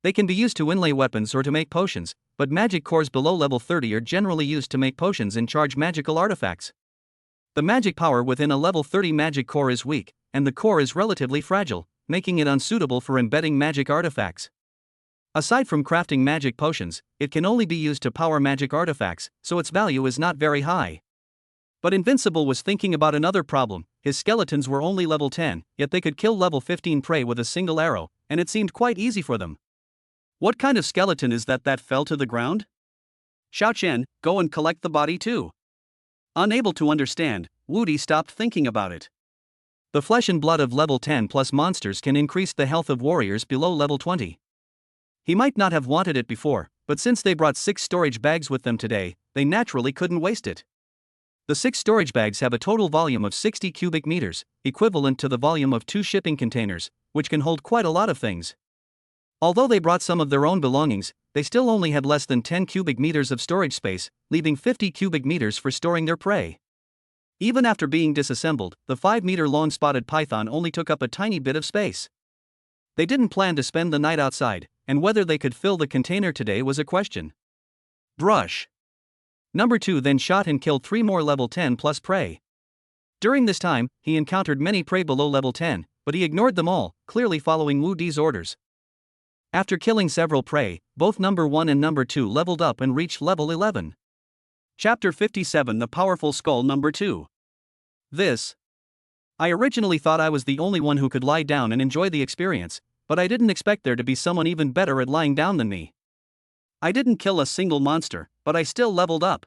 They can be used to inlay weapons or to make potions, but magic cores below level 30 are generally used to make potions and charge magical artifacts. The magic power within a level 30 magic core is weak, and the core is relatively fragile, making it unsuitable for embedding magic artifacts. Aside from crafting magic potions, it can only be used to power magic artifacts, so its value is not very high. But Invincible was thinking about another problem. His skeletons were only level 10, yet they could kill level 15 prey with a single arrow, and it seemed quite easy for them. What kind of skeleton is that fell to the ground? Xiao Chen, go and collect the body too. Unable to understand, Wu Di stopped thinking about it. The flesh and blood of level 10 plus monsters can increase the health of warriors below level 20. He might not have wanted it before, but since they brought 6 storage bags with them today, they naturally couldn't waste it. The 6 storage bags have a total volume of 60 cubic meters, equivalent to the volume of 2 shipping containers, which can hold quite a lot of things. Although they brought some of their own belongings, they still only had less than 10 cubic meters of storage space, leaving 50 cubic meters for storing their prey. Even after being disassembled, the 5-meter-long spotted python only took up a tiny bit of space. They didn't plan to spend the night outside, and whether they could fill the container today was a question. Brush. Number 2 then shot and killed 3 more level 10 plus prey. During this time, he encountered many prey below level 10, but he ignored them all, clearly following Wu Di's orders. After killing several prey, both number 1 and number 2 leveled up and reached level 11. Chapter 57 The Powerful Skull Number 2. I originally thought I was the only one who could lie down and enjoy the experience, but I didn't expect there to be someone even better at lying down than me. I didn't kill a single monster, but I still leveled up.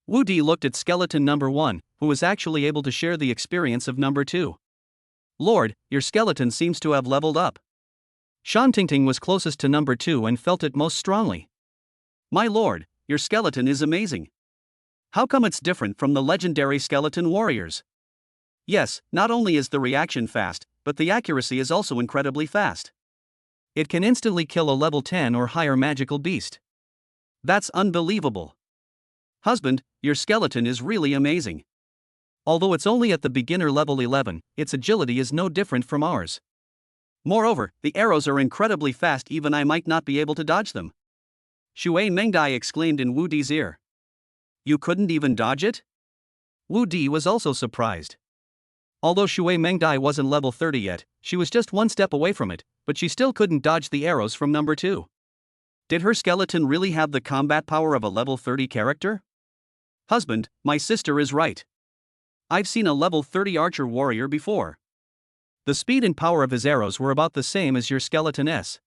Wu Di looked at skeleton number 1, who was actually able to share the experience of number 2. Lord, your skeleton seems to have leveled up. Shan Tingting was closest to number 2 and felt it most strongly. My lord, your skeleton is amazing. How come it's different from the legendary skeleton warriors? Yes, not only is the reaction fast, but the accuracy is also incredibly fast. It can instantly kill a level 10 or higher magical beast. That's unbelievable. Husband, your skeleton is really amazing. Although it's only at the beginner level 11, its agility is no different from ours. Moreover, the arrows are incredibly fast, even I might not be able to dodge them. Shui Mengdai exclaimed in Wu Di's ear. You couldn't even dodge it? Wu Di was also surprised. Although Shui Mengdai wasn't level 30 yet, she was just one step away from it, but she still couldn't dodge the arrows from number 2. Did her skeleton really have the combat power of a level 30 character? Husband, my sister is right. I've seen a level 30 archer warrior before. The speed and power of his arrows were about the same as your skeleton's.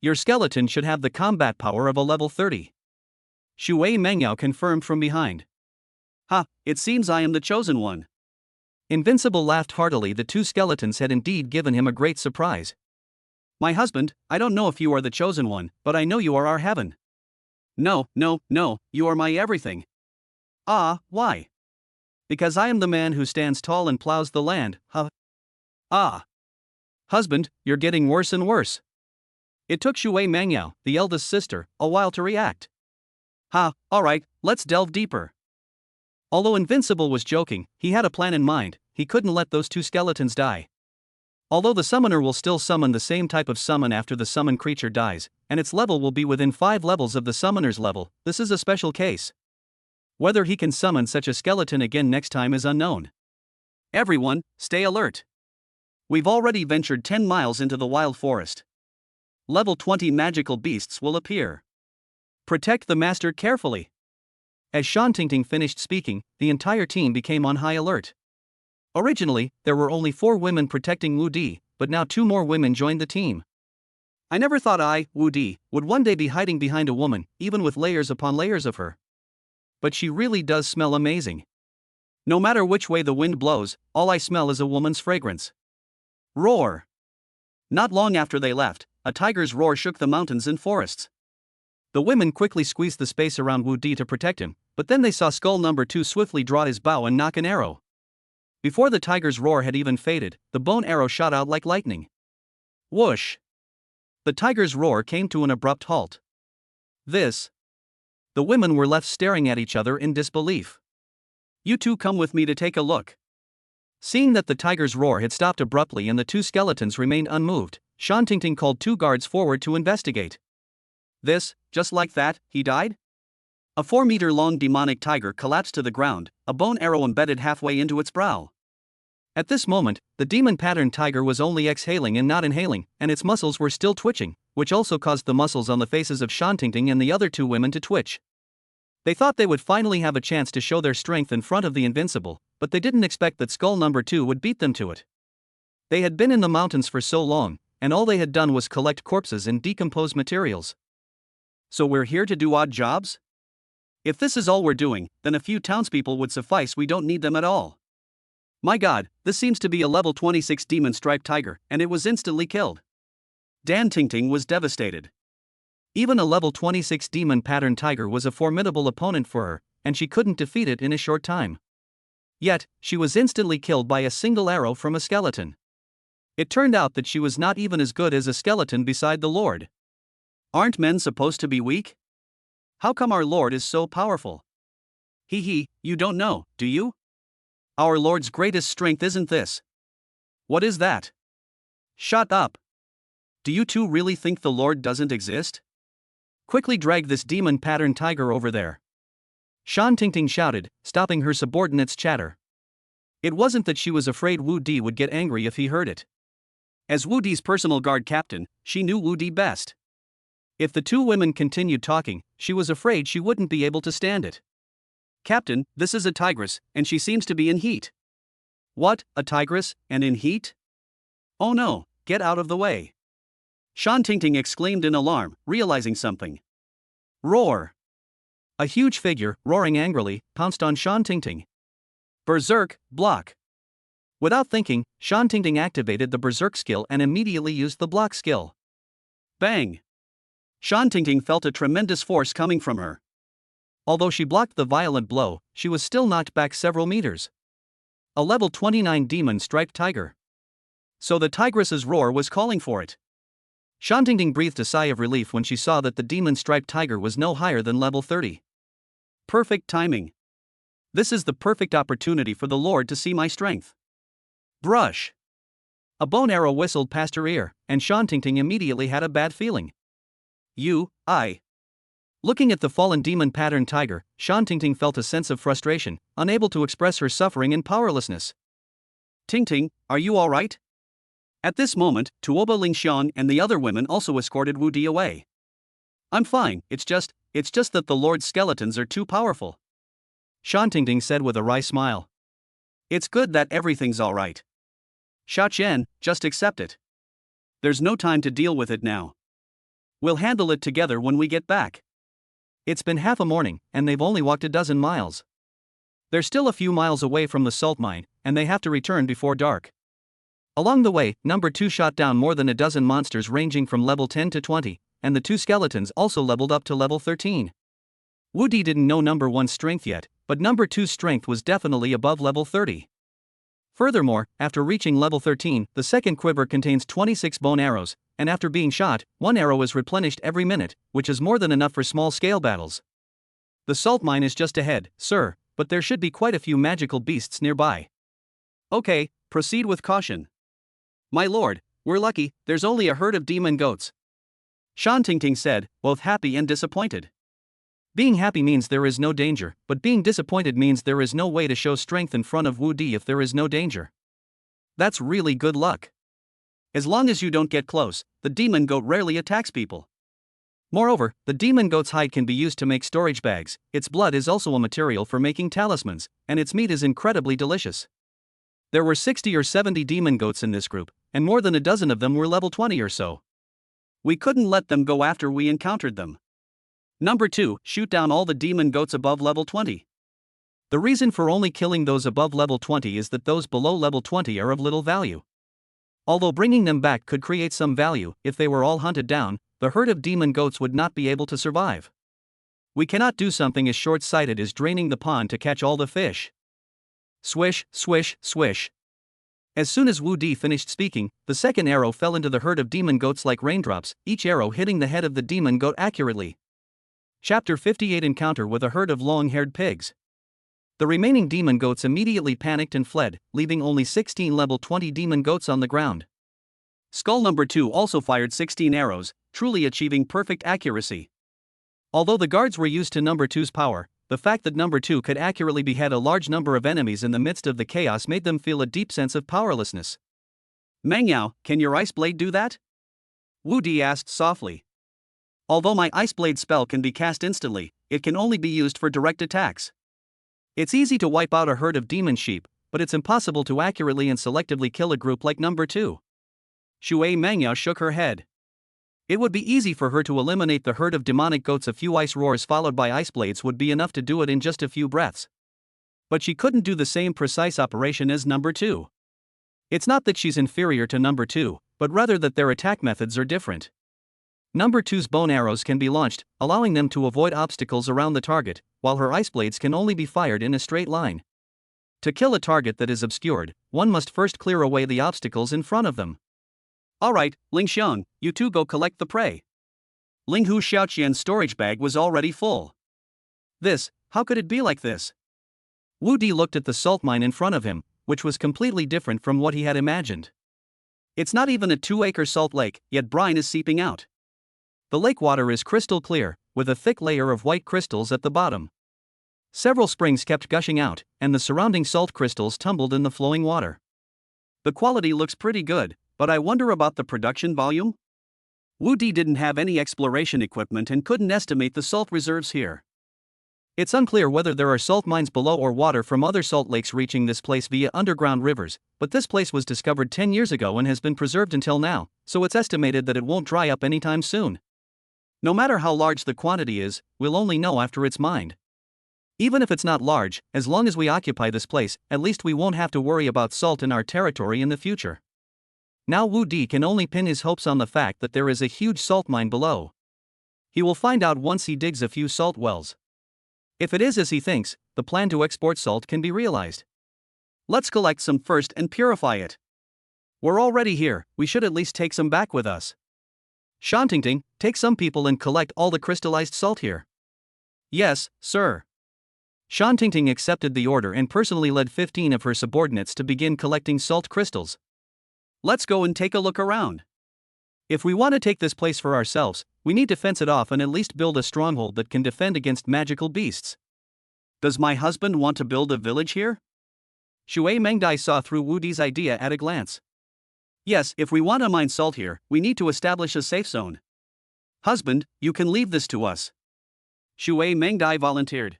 Your skeleton should have the combat power of a level 30. Shui Mengyao confirmed from behind. Ha, it seems I am the chosen one. Invincible laughed heartily. The two skeletons had indeed given him a great surprise. My husband, I don't know if you are the chosen one, but I know you are our heaven. No, you are my everything. Ah, why? Because I am the man who stands tall and plows the land, huh? Ah. Husband, you're getting worse and worse. It took Shui Mengyao, the eldest sister, a while to react. Ha, alright, let's delve deeper. Although Invincible was joking, he had a plan in mind. He couldn't let those two skeletons die. Although the summoner will still summon the same type of summon after the summoned creature dies, and its level will be within 5 levels of the summoner's level, this is a special case. Whether he can summon such a skeleton again next time is unknown. Everyone, stay alert. We've already ventured 10 miles into the wild forest. Level 20 magical beasts will appear. Protect the master carefully. As Shan Tingting finished speaking, the entire team became on high alert. Originally, there were only 4 women protecting Wu Di, but now 2 more women joined the team. I never thought I, Wu Di, would one day be hiding behind a woman, even with layers upon layers of her. But she really does smell amazing. No matter which way the wind blows, all I smell is a woman's fragrance. Roar! Not long after they left, a tiger's roar shook the mountains and forests. The women quickly squeezed the space around Wu Di to protect him, but then they saw Skull number 2 swiftly draw his bow and knock an arrow. Before the tiger's roar had even faded, the bone arrow shot out like lightning. Whoosh! The tiger's roar came to an abrupt halt. The women were left staring at each other in disbelief. You two come with me to take a look. Seeing that the tiger's roar had stopped abruptly and the 2 skeletons remained unmoved, Shan Tingting called 2 guards forward to investigate. Just like that, he died? A 4-meter-long demonic tiger collapsed to the ground, a bone arrow embedded halfway into its brow. At this moment, the demon-patterned tiger was only exhaling and not inhaling, and its muscles were still twitching, which also caused the muscles on the faces of Shan Tingting and the other 2 women to twitch. They thought they would finally have a chance to show their strength in front of the Invincible, but they didn't expect that Skull number 2 would beat them to it. They had been in the mountains for so long, and all they had done was collect corpses and decompose materials. So we're here to do odd jobs? If this is all we're doing, then a few townspeople would suffice. We don't need them at all. My god, this seems to be a level 26 demon striped tiger, and it was instantly killed. Dan Tingting was devastated. Even a level 26 demon patterned tiger was a formidable opponent for her, and she couldn't defeat it in a short time. Yet, she was instantly killed by a single arrow from a skeleton. It turned out that she was not even as good as a skeleton beside the Lord. Aren't men supposed to be weak? How come our Lord is so powerful? You don't know, do you? Our Lord's greatest strength isn't this. What is that? Shut up. Do you two really think the Lord doesn't exist? Quickly drag this demon pattern tiger over there. Shan Tingting shouted, stopping her subordinate's chatter. It wasn't that she was afraid Wu Di would get angry if he heard it. As Wu Di's personal guard captain, she knew Wu Di best. If the two women continued talking, she was afraid she wouldn't be able to stand it. Captain, this is a tigress, and she seems to be in heat. What, a tigress, and in heat? Oh no, get out of the way. Shan Tingting exclaimed in alarm, realizing something. Roar! A huge figure, roaring angrily, pounced on Shan Tingting. Berserk, block. Without thinking, Shan Tingting activated the Berserk skill and immediately used the block skill. Bang! Shan Tingting felt a tremendous force coming from her. Although she blocked the violent blow, she was still knocked back several meters. A level 29 demon striped tiger. So the tigress's roar was calling for it. Shan Tingting breathed a sigh of relief when she saw that the demon striped tiger was no higher than level 30. Perfect timing. This is the perfect opportunity for the Lord to see my strength. Brush. A bone arrow whistled past her ear, and Shan Tingting immediately had a bad feeling. Looking at the fallen demon pattern tiger, Shan Tingting felt a sense of frustration, unable to express her suffering and powerlessness. Tingting, are you alright? At this moment, Tuoba Lingxiang and the other women also escorted Wu Di away. I'm fine, it's just that the Lord's skeletons are too powerful. Shan Tingting said with a wry smile. It's good that everything's alright. Xia Qian, just accept it. There's no time to deal with it now. We'll handle it together when we get back. It's been half a morning, and they've only walked a dozen miles. They're still a few miles away from the salt mine, and they have to return before dark. Along the way, number 2 shot down more than a dozen monsters ranging from level 10 to 20, and the 2 skeletons also leveled up to level 13. Wu Di didn't know number 1's strength yet, but number 2's strength was definitely above level 30. Furthermore, after reaching level 13, the second quiver contains 26 bone arrows, and after being shot, 1 arrow is replenished every minute, which is more than enough for small-scale battles. The salt mine is just ahead, sir, but there should be quite a few magical beasts nearby. Okay, proceed with caution. My lord, we're lucky, there's only a herd of demon goats. Shan Tingting said, both happy and disappointed. Being happy means there is no danger, but being disappointed means there is no way to show strength in front of Wu Di if there is no danger. That's really good luck. As long as you don't get close, the demon goat rarely attacks people. Moreover, the demon goat's hide can be used to make storage bags, its blood is also a material for making talismans, and its meat is incredibly delicious. There were 60 or 70 demon goats in this group, and more than a dozen of them were level 20 or so. We couldn't let them go after we encountered them. Number 2, shoot down all the demon goats above level 20. The reason for only killing those above level 20 is that those below level 20 are of little value. Although bringing them back could create some value, if they were all hunted down, the herd of demon goats would not be able to survive. We cannot do something as short-sighted as draining the pond to catch all the fish. Swish, swish, swish. As soon as Wu Di finished speaking, the second arrow fell into the herd of demon goats like raindrops, each arrow hitting the head of the demon goat accurately. Chapter 58 Encounter with a herd of long-haired pigs. The remaining demon goats immediately panicked and fled, leaving only 16 level 20 demon goats on the ground. Skull number 2 also fired 16 arrows, truly achieving perfect accuracy. Although the guards were used to number 2's power, the fact that number 2 could accurately behead a large number of enemies in the midst of the chaos made them feel a deep sense of powerlessness. Mengyao, can your ice blade do that? Wu Di asked softly. Although my ice blade spell can be cast instantly, it can only be used for direct attacks. It's easy to wipe out a herd of demon sheep, but it's impossible to accurately and selectively kill a group like number 2. Shui Mengyao shook her head. It would be easy for her to eliminate the herd of demonic goats. A few ice roars followed by ice blades would be enough to do it in just a few breaths. But she couldn't do the same precise operation as number 2. It's not that she's inferior to number 2, but rather that their attack methods are different. Number 2's bone arrows can be launched, allowing them to avoid obstacles around the target, while her ice blades can only be fired in a straight line. To kill a target that is obscured, one must first clear away the obstacles in front of them. Alright, Lingxiang, you two go collect the prey. Linghu Xiaoqian's storage bag was already full. How could it be like this? Wu Di looked at the salt mine in front of him, which was completely different from what he had imagined. It's not even a 2-acre salt lake, yet brine is seeping out. The lake water is crystal clear, with a thick layer of white crystals at the bottom. Several springs kept gushing out, and the surrounding salt crystals tumbled in the flowing water. The quality looks pretty good, but I wonder about the production volume? Wu Di didn't have any exploration equipment and couldn't estimate the salt reserves here. It's unclear whether there are salt mines below or water from other salt lakes reaching this place via underground rivers, but this place was discovered 10 years ago and has been preserved until now, so it's estimated that it won't dry up anytime soon. No matter how large the quantity is, we'll only know after it's mined. Even if it's not large, as long as we occupy this place, at least we won't have to worry about salt in our territory in the future. Now Wu Di can only pin his hopes on the fact that there is a huge salt mine below. He will find out once he digs a few salt wells. If it is as he thinks, the plan to export salt can be realized. Let's collect some first and purify it. We're already here, we should at least take some back with us. Shantingting, take some people and collect all the crystallized salt here. Yes, sir. Shantingting accepted the order and personally led 15 of her subordinates to begin collecting salt crystals. Let's go and take a look around. If we want to take this place for ourselves, we need to fence it off and at least build a stronghold that can defend against magical beasts. Does my husband want to build a village here? Shui Mengdai saw through Wu Di's idea at a glance. Yes, if we want to mine salt here, we need to establish a safe zone. Husband, you can leave this to us. Shui Mengdai volunteered.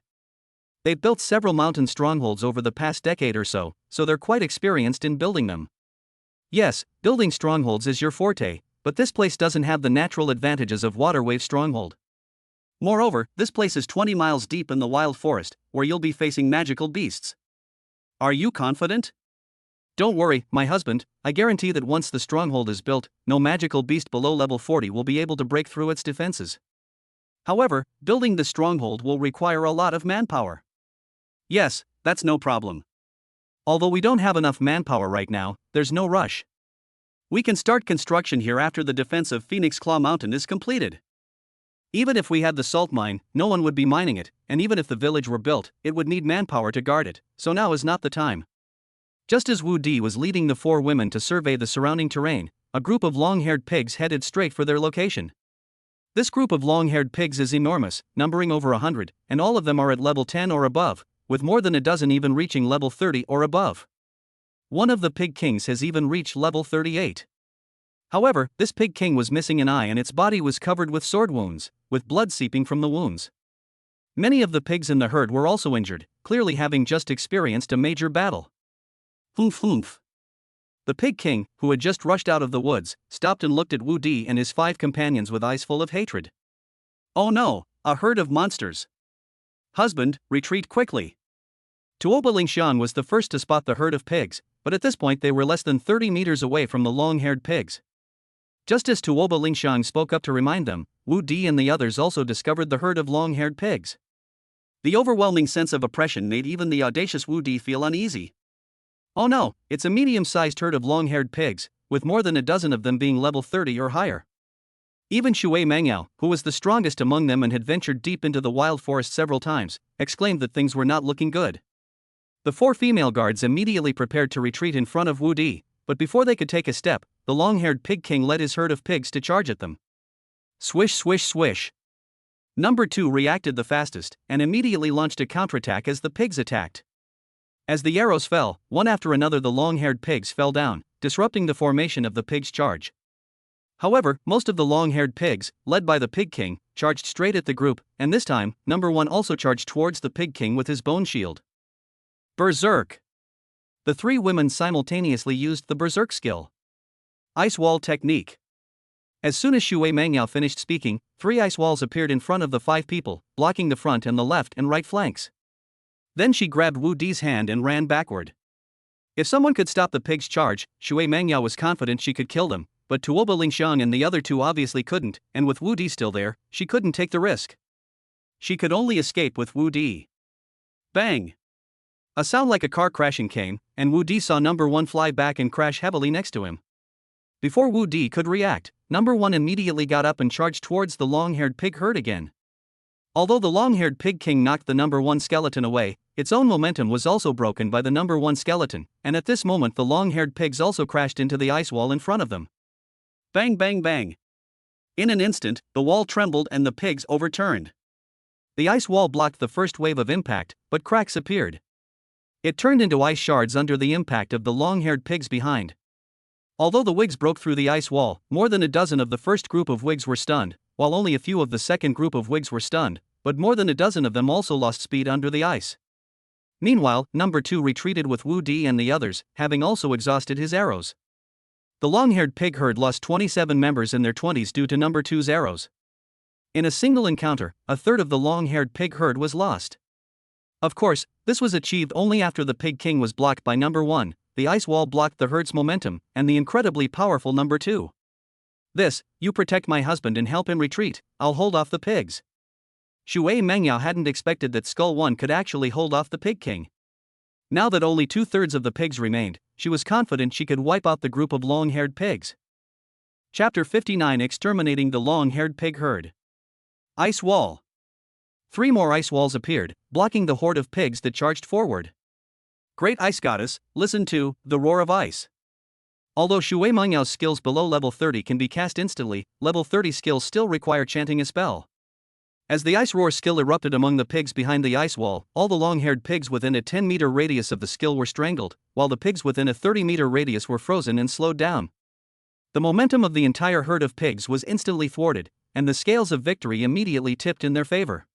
They've built several mountain strongholds over the past decade or so they're quite experienced in building them. Yes, building strongholds is your forte, but this place doesn't have the natural advantages of Waterwave Stronghold. Moreover, this place is 20 miles deep in the wild forest, where you'll be facing magical beasts. Are you confident? Don't worry, my husband, I guarantee that once the stronghold is built, no magical beast below level 40 will be able to break through its defenses. However, building the stronghold will require a lot of manpower. Yes, that's no problem. Although we don't have enough manpower right now, there's no rush. We can start construction here after the defense of Phoenix Claw Mountain is completed. Even if we had the salt mine, no one would be mining it, and even if the village were built, it would need manpower to guard it, so now is not the time. Just as Wu Di was leading the 4 women to survey the surrounding terrain, a group of long-haired pigs headed straight for their location. This group of long-haired pigs is enormous, numbering over 100, and all of them are at level 10 or above, with more than a dozen even reaching level 30 or above. One of the pig kings has even reached level 38. However, this pig king was missing an eye and its body was covered with sword wounds, with blood seeping from the wounds. Many of the pigs in the herd were also injured, clearly having just experienced a major battle. Humph humph. The pig king, who had just rushed out of the woods, stopped and looked at Wu Di and his 5 companions with eyes full of hatred. Oh no, a herd of monsters. Husband, retreat quickly. Tuoba Lingshan was the first to spot the herd of pigs, but at this point they were less than 30 meters away from the long-haired pigs. Just as Tuoba Lingshan spoke up to remind them, Wu Di and the others also discovered the herd of long-haired pigs. The overwhelming sense of oppression made even the audacious Wu Di feel uneasy. Oh no, it's a medium-sized herd of long-haired pigs, with more than a dozen of them being level 30 or higher. Even Shui Mengyao, who was the strongest among them and had ventured deep into the wild forest several times, exclaimed that things were not looking good. The 4 female guards immediately prepared to retreat in front of Wu Di, but before they could take a step, the long-haired pig king led his herd of pigs to charge at them. Swish swish swish. Number 2 reacted the fastest, and immediately launched a counterattack as the pigs attacked. As the arrows fell, one after another the long-haired pigs fell down, disrupting the formation of the pigs' charge. However, most of the long-haired pigs, led by the pig king, charged straight at the group, and this time, number 1 also charged towards the pig king with his bone shield. Berserk! The 3 women simultaneously used the Berserk skill. Ice Wall Technique. As soon as Shui Mengyao finished speaking, 3 ice walls appeared in front of the 5 people, blocking the front and the left and right flanks. Then she grabbed Wu Di's hand and ran backward. If someone could stop the pig's charge, Shui Mengyao was confident she could kill them, but Tuoba Lingshan and the other 2 obviously couldn't, and with Wu Di still there, she couldn't take the risk. She could only escape with Wu Di. Bang! A sound like a car crashing came, and Wu Di saw number 1 fly back and crash heavily next to him. Before Wu Di could react, number 1 immediately got up and charged towards the long-haired pig herd again. Although the long-haired pig king knocked the number 1 skeleton away, its own momentum was also broken by the number 1 skeleton, and at this moment the long-haired pigs also crashed into the ice wall in front of them. Bang bang bang. In an instant, the wall trembled and the pigs overturned. The ice wall blocked the first wave of impact, but cracks appeared. It turned into ice shards under the impact of the long-haired pigs behind. Although the wigs broke through the ice wall, more than a dozen of the first group of wigs were stunned, while only a few of the second group of wigs were stunned, but more than a dozen of them also lost speed under the ice. Meanwhile, number 2 retreated with Wu Di and the others, having also exhausted his arrows. The long-haired pig herd lost 27 members in their 20s due to number 2's arrows. In a single encounter, a third of the long-haired pig herd was lost. Of course, this was achieved only after the Pig King was blocked by number 1, the ice wall blocked the herd's momentum, and the incredibly powerful number 2. This, you protect my husband and help him retreat, I'll hold off the pigs. Shui Mengyao hadn't expected that Skull 1 could actually hold off the Pig King. Now that only 2/3 of the pigs remained, she was confident she could wipe out the group of long-haired pigs. Chapter 59: Exterminating the Long-Haired Pig Herd. Ice Wall. 3 more ice walls appeared, blocking the horde of pigs that charged forward. Great Ice Goddess, listen to the roar of ice. Although Shui Mengyao's skills below level 30 can be cast instantly, level 30 skills still require chanting a spell. As the ice roar skill erupted among the pigs behind the ice wall, all the long-haired pigs within a 10-meter radius of the skill were strangled, while the pigs within a 30-meter radius were frozen and slowed down. The momentum of the entire herd of pigs was instantly thwarted, and the scales of victory immediately tipped in their favor.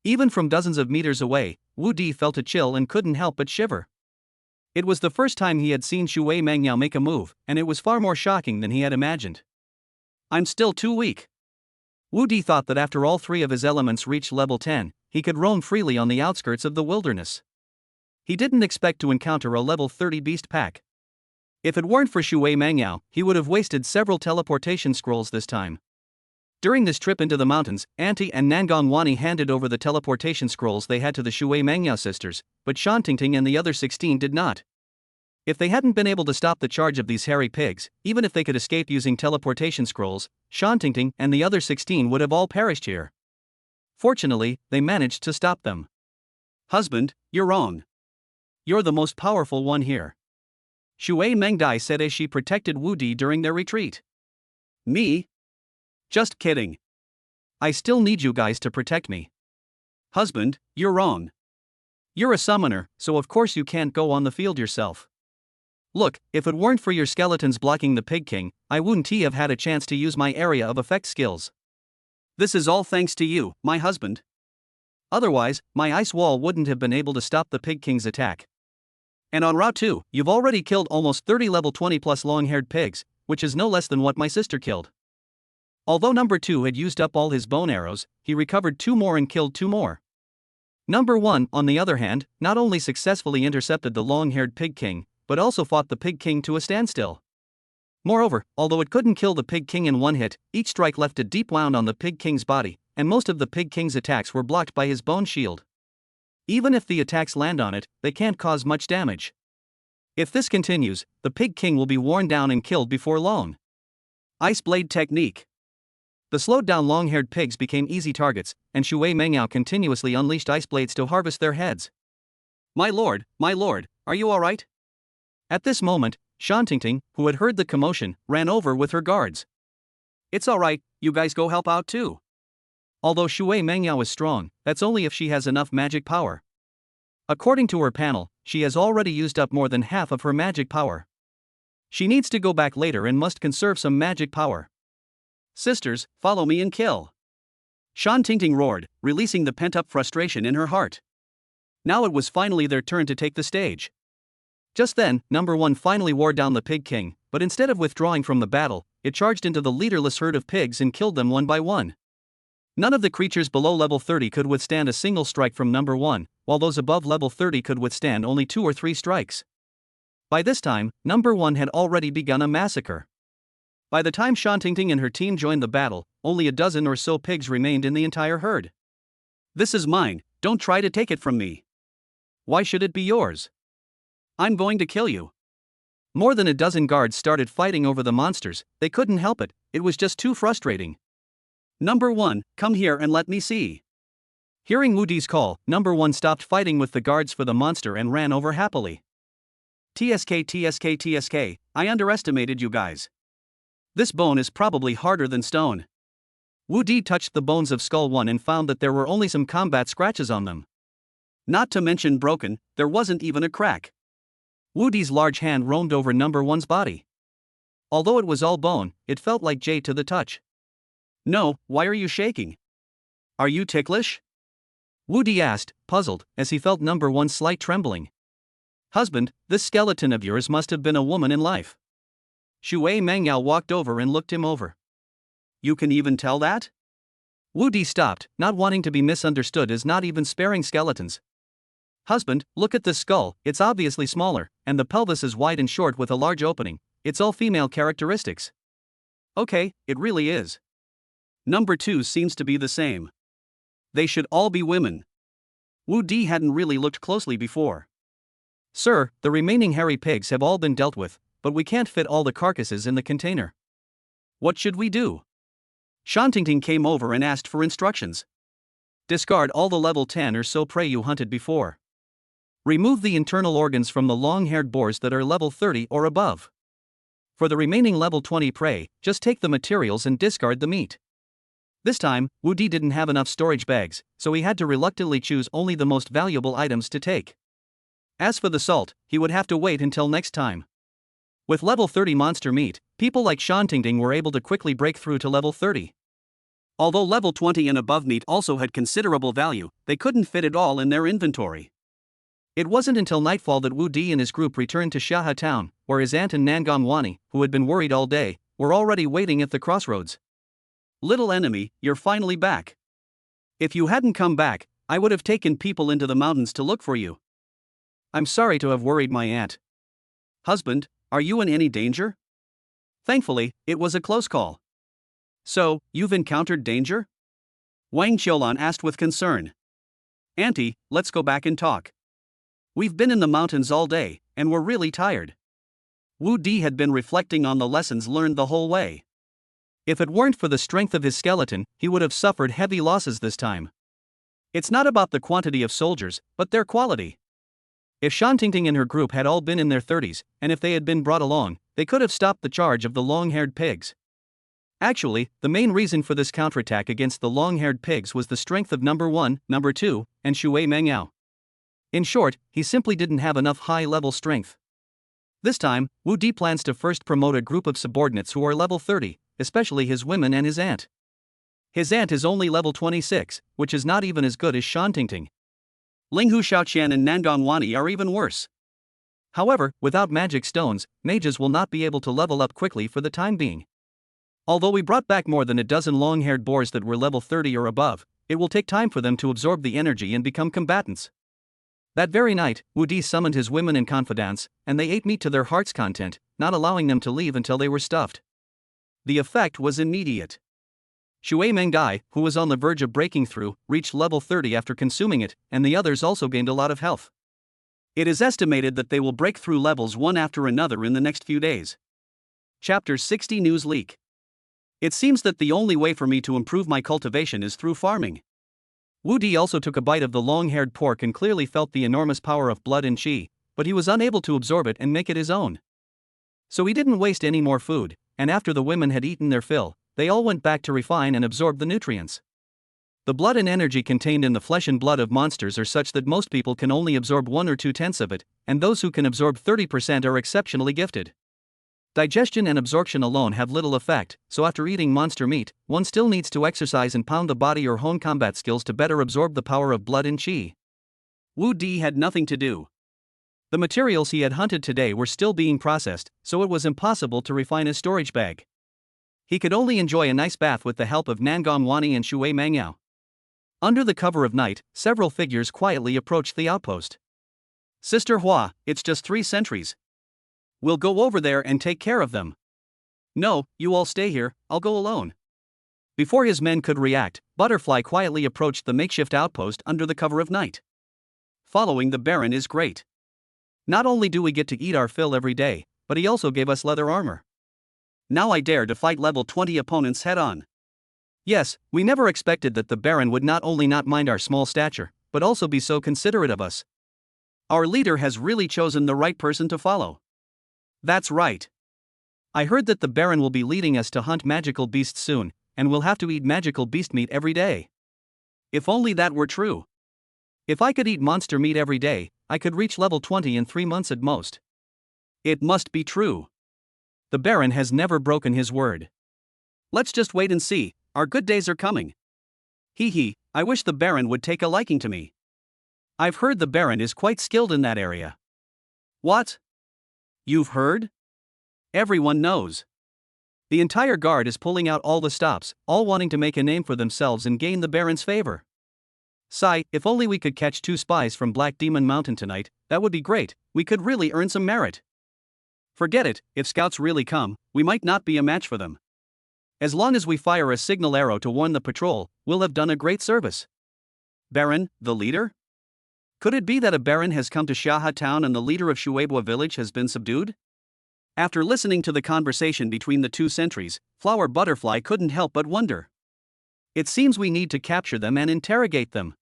Even from dozens of meters away, Wu Di felt a chill and couldn't help but shiver. It was the first time he had seen Shui Mengyao make a move, and it was far more shocking than he had imagined. I'm still too weak. Wu Di thought that after all 3 of his elements reached level 10, he could roam freely on the outskirts of the wilderness. He didn't expect to encounter a level 30 beast pack. If it weren't for Shui Mengyao, he would have wasted several teleportation scrolls this time. During this trip into the mountains, Auntie and Nangong Wani handed over the teleportation scrolls they had to the Shui Mengyao sisters, but Shan Tingting and the other 16 did not. If they hadn't been able to stop the charge of these hairy pigs, even if they could escape using teleportation scrolls, Shan Tingting and the other 16 would have all perished here. Fortunately, they managed to stop them. Husband, you're wrong. You're the most powerful one here. Shui Mengdai said as she protected Wu Di during their retreat. Me? Just kidding. I still need you guys to protect me. Husband, you're wrong. You're a summoner, so of course you can't go on the field yourself. Look, if it weren't for your skeletons blocking the Pig King, I wouldn't have had a chance to use my area of effect skills. This is all thanks to you, my husband. Otherwise, my ice wall wouldn't have been able to stop the Pig King's attack. And on Route 2, you've already killed almost 30 level 20 plus long-haired pigs, which is no less than what my sister killed. Although number 2 had used up all his bone arrows, he recovered 2 more and killed 2 more. Number 1, on the other hand, not only successfully intercepted the long-haired Pig King, but also fought the Pig King to a standstill. Moreover, although it couldn't kill the Pig King in one hit, each strike left a deep wound on the Pig King's body, and most of the Pig King's attacks were blocked by his bone shield. Even if the attacks land on it, they can't cause much damage. If this continues, the Pig King will be worn down and killed before long. Ice Blade Technique. The slowed-down long-haired pigs became easy targets, and Shui Mengyao continuously unleashed ice blades to harvest their heads. My lord, are you alright? At this moment, Shan Tingting, who had heard the commotion, ran over with her guards. It's alright, you guys go help out too. Although Shui Mengyao is strong, that's only if she has enough magic power. According to her panel, she has already used up more than half of her magic power. She needs to go back later and must conserve some magic power. Sisters, follow me and kill. Shan Tingting roared, releasing the pent-up frustration in her heart. Now it was finally their turn to take the stage. Just then, number 1 finally wore down the Pig King, but instead of withdrawing from the battle, it charged into the leaderless herd of pigs and killed them one by one. None of the creatures below level 30 could withstand a single strike from number 1, while those above level 30 could withstand only 2 or 3 strikes. By this time, number 1 had already begun a massacre. By the time Shan Tingting and her team joined the battle, only a dozen or so pigs remained in the entire herd. This is mine, don't try to take it from me. Why should it be yours? I'm going to kill you. More than a dozen guards started fighting over the monsters, they couldn't help it, it was just too frustrating. Number 1, come here and let me see. Hearing Wu Di's call, number 1 stopped fighting with the guards for the monster and ran over happily. TSK, I underestimated you guys. This bone is probably harder than stone. Wu Di touched the bones of Skull 1 and found that there were only some combat scratches on them. Not to mention broken, there wasn't even a crack. Wu Di's large hand roamed over number 1's body. Although it was all bone, it felt like jade to the touch. No, why are you shaking? Are you ticklish? Wu Di asked, puzzled, as he felt number 1's slight trembling. Husband, this skeleton of yours must have been a woman in life. Shui Mengyao walked over and looked him over. You can even tell that? Wu Di stopped, not wanting to be misunderstood as not even sparing skeletons. Husband, look at this skull, it's obviously smaller, and the pelvis is wide and short with a large opening. It's all female characteristics. Okay, it really is. Number 2 seems to be the same. They should all be women. Wu Di hadn't really looked closely before. Sir, the remaining hairy pigs have all been dealt with, but we can't fit all the carcasses in the container. What should we do? Shantingting came over and asked for instructions. Discard all the level 10 or so prey you hunted before. Remove the internal organs from the long-haired boars that are level 30 or above. For the remaining level 20 prey, just take the materials and discard the meat. This time, Wu Di didn't have enough storage bags, so he had to reluctantly choose only the most valuable items to take. As for the salt, he would have to wait until next time. With level 30 monster meat, people like Shantingting were able to quickly break through to level 30. Although level 20 and above meat also had considerable value, they couldn't fit it all in their inventory. It wasn't until nightfall that Wu Di and his group returned to Shaha town, where his aunt and Nangong Wani, who had been worried all day, were already waiting at the crossroads. Little enemy, you're finally back. If you hadn't come back, I would have taken people into the mountains to look for you. I'm sorry to have worried my aunt. Husband, are you in any danger? Thankfully, it was a close call. So, you've encountered danger? Wang Qiulan asked with concern. Auntie, let's go back and talk. We've been in the mountains all day, and we're really tired. Wu Di had been reflecting on the lessons learned the whole way. If it weren't for the strength of his skeleton, he would have suffered heavy losses this time. It's not about the quantity of soldiers, but their quality. If Shantingting and her group had all been in their 30s, and if they had been brought along, they could have stopped the charge of the long-haired pigs. Actually, the main reason for this counterattack against the long-haired pigs was the strength of number 1, number 2, and Shui Mengyao. In short, he simply didn't have enough high-level strength. This time, Wu Di plans to first promote a group of subordinates who are level 30, especially his women and his aunt. His aunt is only level 26, which is not even as good as Shantingting. Linghu Shaoqian and Nangong Wani are even worse. However, without magic stones, mages will not be able to level up quickly for the time being. Although we brought back more than a dozen long-haired boars that were level 30 or above, it will take time for them to absorb the energy and become combatants. That very night, Wu Di summoned his women and confidants, and they ate meat to their heart's content, not allowing them to leave until they were stuffed. The effect was immediate. Shui Mengyao, who was on the verge of breaking through, reached level 30 after consuming it, and the others also gained a lot of health. It is estimated that they will break through levels one after another in the next few days. Chapter 60 News Leak. It seems that the only way for me to improve my cultivation is through farming. Wu Di also took a bite of the long-haired pork and clearly felt the enormous power of blood and qi, but he was unable to absorb it and make it his own. So he didn't waste any more food, and after the women had eaten their fill, they all went back to refine and absorb the nutrients. The blood and energy contained in the flesh and blood of monsters are such that most people can only absorb 1 or 2/10 of it, and those who can absorb 30% are exceptionally gifted. Digestion and absorption alone have little effect, so after eating monster meat, one still needs to exercise and pound the body or hone combat skills to better absorb the power of blood and qi. Wu Di had nothing to do. The materials he had hunted today were still being processed, so it was impossible to refine his storage bag. He could only enjoy a nice bath with the help of Nangong Wani and Shui Mengyao. Under the cover of night, several figures quietly approached the outpost. Sister Hua, it's just 3 sentries. We'll go over there and take care of them. No, you all stay here, I'll go alone. Before his men could react, Butterfly quietly approached the makeshift outpost under the cover of night. Following the Baron is great. Not only do we get to eat our fill every day, but he also gave us leather armor. Now I dare to fight level 20 opponents head on. Yes, we never expected that the Baron would not only not mind our small stature, but also be so considerate of us. Our leader has really chosen the right person to follow. That's right. I heard that the Baron will be leading us to hunt magical beasts soon, and we'll have to eat magical beast meat every day. If only that were true. If I could eat monster meat every day, I could reach level 20 in 3 months at most. It must be true. The Baron has never broken his word. Let's just wait and see, our good days are coming. Hee hee, I wish the Baron would take a liking to me. I've heard the Baron is quite skilled in that area. What? You've heard? Everyone knows. The entire guard is pulling out all the stops, all wanting to make a name for themselves and gain the Baron's favor. Sigh, if only we could catch 2 spies from Black Demon Mountain tonight, that would be great, we could really earn some merit. Forget it, if scouts really come, we might not be a match for them. As long as we fire a signal arrow to warn the patrol, we'll have done a great service. Baron, the leader? Could it be that a Baron has come to Shaha town and the leader of Shuebwa village has been subdued? After listening to the conversation between the 2 sentries, Flower Butterfly couldn't help but wonder. It seems we need to capture them and interrogate them.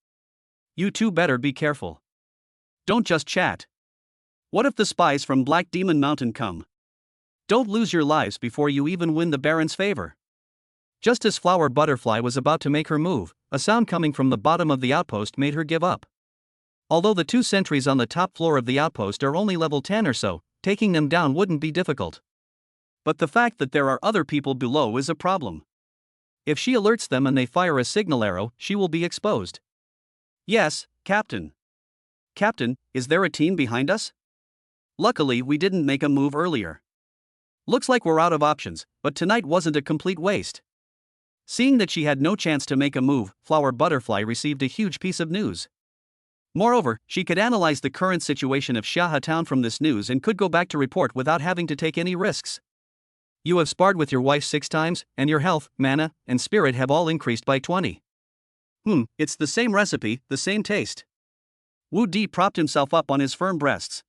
You two better be careful. Don't just chat. What if the spies from Black Demon Mountain come? Don't lose your lives before you even win the Baron's favor. Just as Flower Butterfly was about to make her move, a sound coming from the bottom of the outpost made her give up. Although the 2 sentries on the top floor of the outpost are only level 10 or so, taking them down wouldn't be difficult. But the fact that there are other people below is a problem. If she alerts them and they fire a signal arrow, she will be exposed. Yes, Captain. Captain, is there a team behind us? Luckily, we didn't make a move earlier. Looks like we're out of options, but tonight wasn't a complete waste. Seeing that she had no chance to make a move, Flower Butterfly received a huge piece of news. Moreover, she could analyze the current situation of Shaha town from this news and could go back to report without having to take any risks. You have sparred with your wife 6 times, and your health, mana, and spirit have all increased by 20. It's the same recipe, the same taste. Wu Di propped himself up on his firm breasts.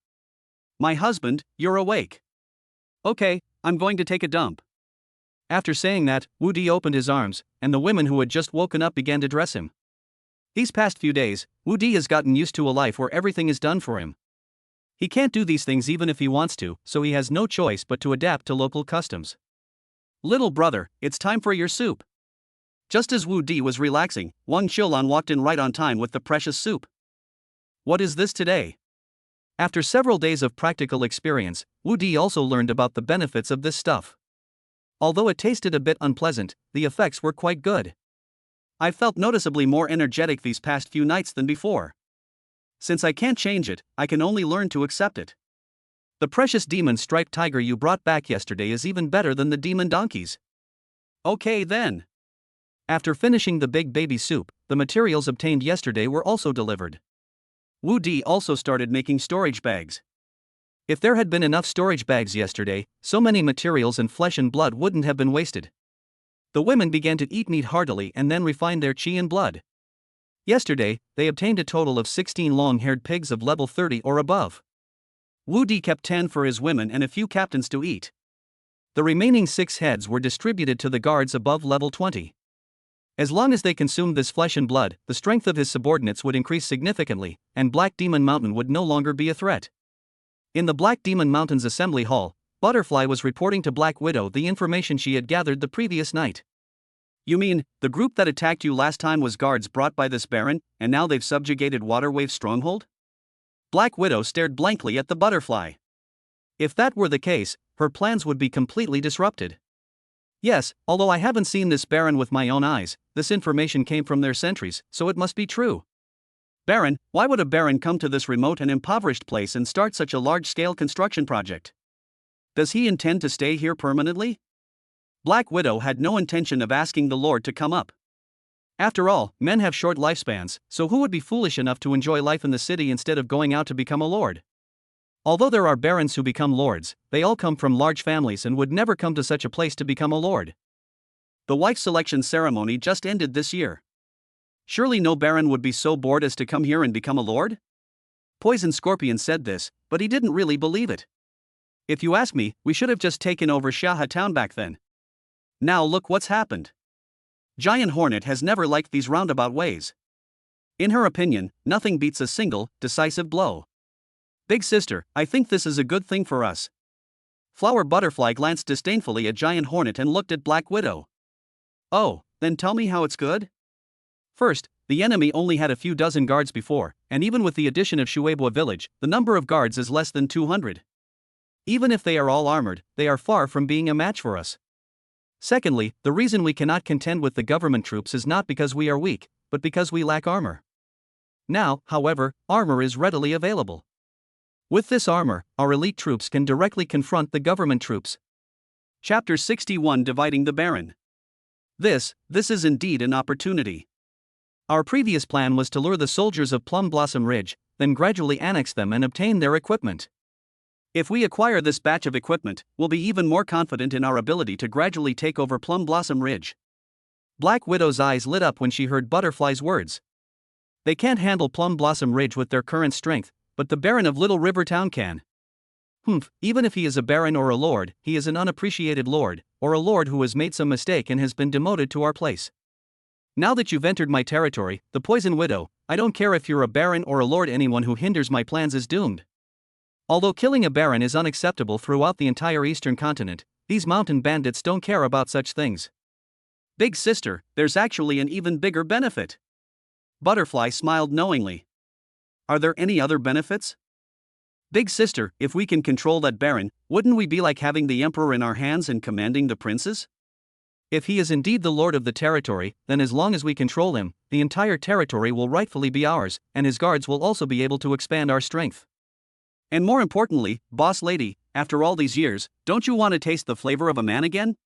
My husband, you're awake. Okay, I'm going to take a dump. After saying that, Wu Di opened his arms, and the women who had just woken up began to dress him. These past few days, Wu Di has gotten used to a life where everything is done for him. He can't do these things even if he wants to, so he has no choice but to adapt to local customs. Little brother, it's time for your soup. Just as Wu Di was relaxing, Wang Qiulan walked in right on time with the precious soup. What is this today? After several days of practical experience, Wu Di also learned about the benefits of this stuff. Although it tasted a bit unpleasant, the effects were quite good. I felt noticeably more energetic these past few nights than before. Since I can't change it, I can only learn to accept it. The precious demon striped tiger you brought back yesterday is even better than the demon donkeys. Okay then. After finishing the big baby soup, the materials obtained yesterday were also delivered. Wu Di also started making storage bags. If there had been enough storage bags yesterday, so many materials and flesh and blood wouldn't have been wasted. The women began to eat meat heartily and then refined their qi and blood. Yesterday, they obtained a total of 16 long-haired pigs of level 30 or above. Wu Di kept 10 for his women and a few captains to eat. The remaining 6 heads were distributed to the guards above level 20. As long as they consumed this flesh and blood, the strength of his subordinates would increase significantly, and Black Demon Mountain would no longer be a threat. In the Black Demon Mountain's assembly hall, Butterfly was reporting to Black Widow the information she had gathered the previous night. You mean, the group that attacked you last time was guards brought by this Baron, and now they've subjugated Waterwave's stronghold? Black Widow stared blankly at the Butterfly. If that were the case, her plans would be completely disrupted. Yes, although I haven't seen this Baron with my own eyes, this information came from their sentries, so it must be true. Baron, why would a Baron come to this remote and impoverished place and start such a large-scale construction project? Does he intend to stay here permanently? Black Widow had no intention of asking the Lord to come up. After all, men have short lifespans, so who would be foolish enough to enjoy life in the city instead of going out to become a lord? Although there are barons who become lords, they all come from large families and would never come to such a place to become a lord. The wife selection ceremony just ended this year. Surely no baron would be so bored as to come here and become a lord? Poison Scorpion said this, but he didn't really believe it. If you ask me, we should have just taken over Shaha town back then. Now look what's happened. Giant Hornet has never liked these roundabout ways. In her opinion, nothing beats a single, decisive blow. Big sister, I think this is a good thing for us. Flower Butterfly glanced disdainfully at Giant Hornet and looked at Black Widow. Oh, then tell me how it's good? First, the enemy only had a few dozen guards before, and even with the addition of Shueibwa village, the number of guards is less than 200. Even if they are all armored, they are far from being a match for us. Secondly, the reason we cannot contend with the government troops is not because we are weak, but because we lack armor. Now, however, armor is readily available. With this armor, our elite troops can directly confront the government troops. Chapter 61, Dividing the Baron. This is indeed an opportunity. Our previous plan was to lure the soldiers of Plum Blossom Ridge, then gradually annex them and obtain their equipment. If we acquire this batch of equipment, we'll be even more confident in our ability to gradually take over Plum Blossom Ridge. Black Widow's eyes lit up when she heard Butterfly's words. They can't handle Plum Blossom Ridge with their current strength, but the Baron of Little River Town can. Even if he is a baron or a lord, he is an unappreciated lord, or a lord who has made some mistake and has been demoted to our place. Now that you've entered my territory, the Poison Widow, I don't care if you're a baron or a lord, anyone who hinders my plans is doomed. Although killing a baron is unacceptable throughout the entire eastern continent, these mountain bandits don't care about such things. Big sister, there's actually an even bigger benefit. Butterfly smiled knowingly. Are there any other benefits? Big sister, if we can control that baron, wouldn't we be like having the emperor in our hands and commanding the princes? If he is indeed the lord of the territory, then as long as we control him, the entire territory will rightfully be ours, and his guards will also be able to expand our strength. And more importantly, boss lady, after all these years, don't you want to taste the flavor of a man again?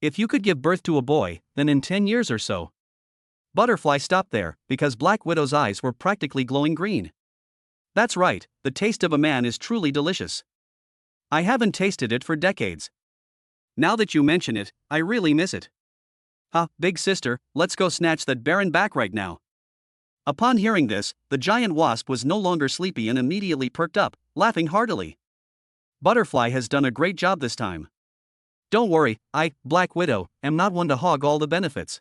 If you could give birth to a boy, then in 10 years or so. Butterfly stopped there, because Black Widow's eyes were practically glowing green. That's right, the taste of a man is truly delicious. I haven't tasted it for decades. Now that you mention it, I really miss it. Big sister, let's go snatch that baron back right now. Upon hearing this, the giant wasp was no longer sleepy and immediately perked up, laughing heartily. Butterfly has done a great job this time. Don't worry, I, Black Widow, am not one to hog all the benefits.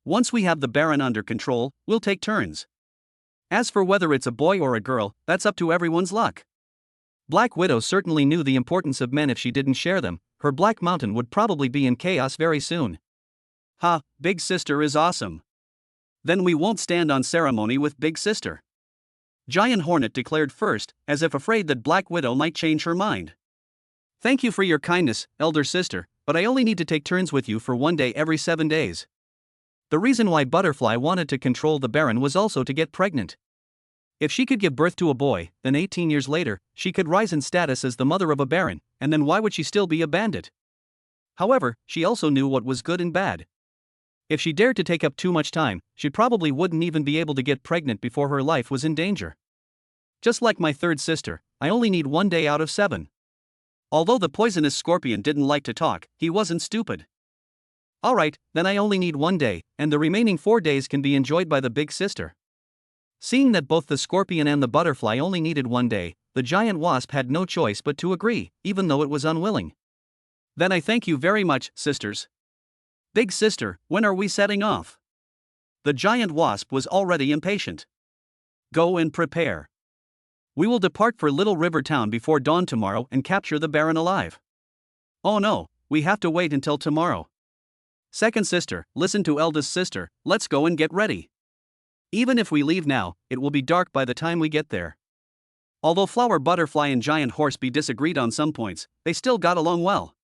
Once we have the baron under control, we'll take turns. As for whether it's a boy or a girl, that's up to everyone's luck. Black Widow certainly knew the importance of men. If she didn't share them, her Black Mountain would probably be in chaos very soon. Big sister is awesome. Then we won't stand on ceremony with Big sister. Giant Hornet declared first, as if afraid that Black Widow might change her mind. Thank you for your kindness, elder sister, but I only need to take turns with you for 1 day every 7 days. The reason why Butterfly wanted to control the Baron was also to get pregnant. If she could give birth to a boy, then 18 years later, she could rise in status as the mother of a baron, and then why would she still be a bandit? However, she also knew what was good and bad. If she dared to take up too much time, she probably wouldn't even be able to get pregnant before her life was in danger. Just like my third sister, I only need 1 day out of 7. Although the poisonous scorpion didn't like to talk, he wasn't stupid. Alright, then I only need 1 day, and the remaining 4 days can be enjoyed by the big sister. Seeing that both the scorpion and the butterfly only needed 1 day, the giant wasp had no choice but to agree, even though it was unwilling. Then I thank you very much, sisters. Big sister, when are we setting off? The giant wasp was already impatient. Go and prepare. We will depart for Little River Town before dawn tomorrow and capture the Baron alive. Oh no, we have to wait until tomorrow. Second sister, listen to eldest sister, let's go and get ready. Even if we leave now, it will be dark by the time we get there. Although Flower Butterfly and Giant Horsebee disagreed on some points, they still got along well.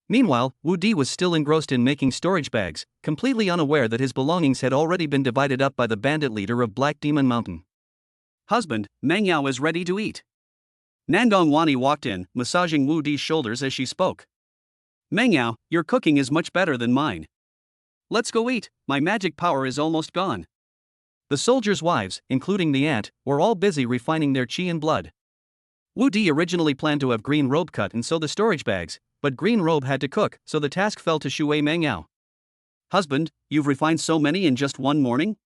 Meanwhile, Wu Di was still engrossed in making storage bags, completely unaware that his belongings had already been divided up by the bandit leader of Black Demon Mountain. Husband, Meng Yao is ready to eat. Nangong Wani walked in, massaging Wu Di's shoulders as she spoke. Meng Yao, your cooking is much better than mine. Let's go eat, my magic power is almost gone. The soldiers' wives, including the aunt, were all busy refining their qi and blood. Wu Di originally planned to have Green Robe cut and sew the storage bags, but Green Robe had to cook, so the task fell to Shui Meng Yao. Husband, you've refined so many in just 1 morning?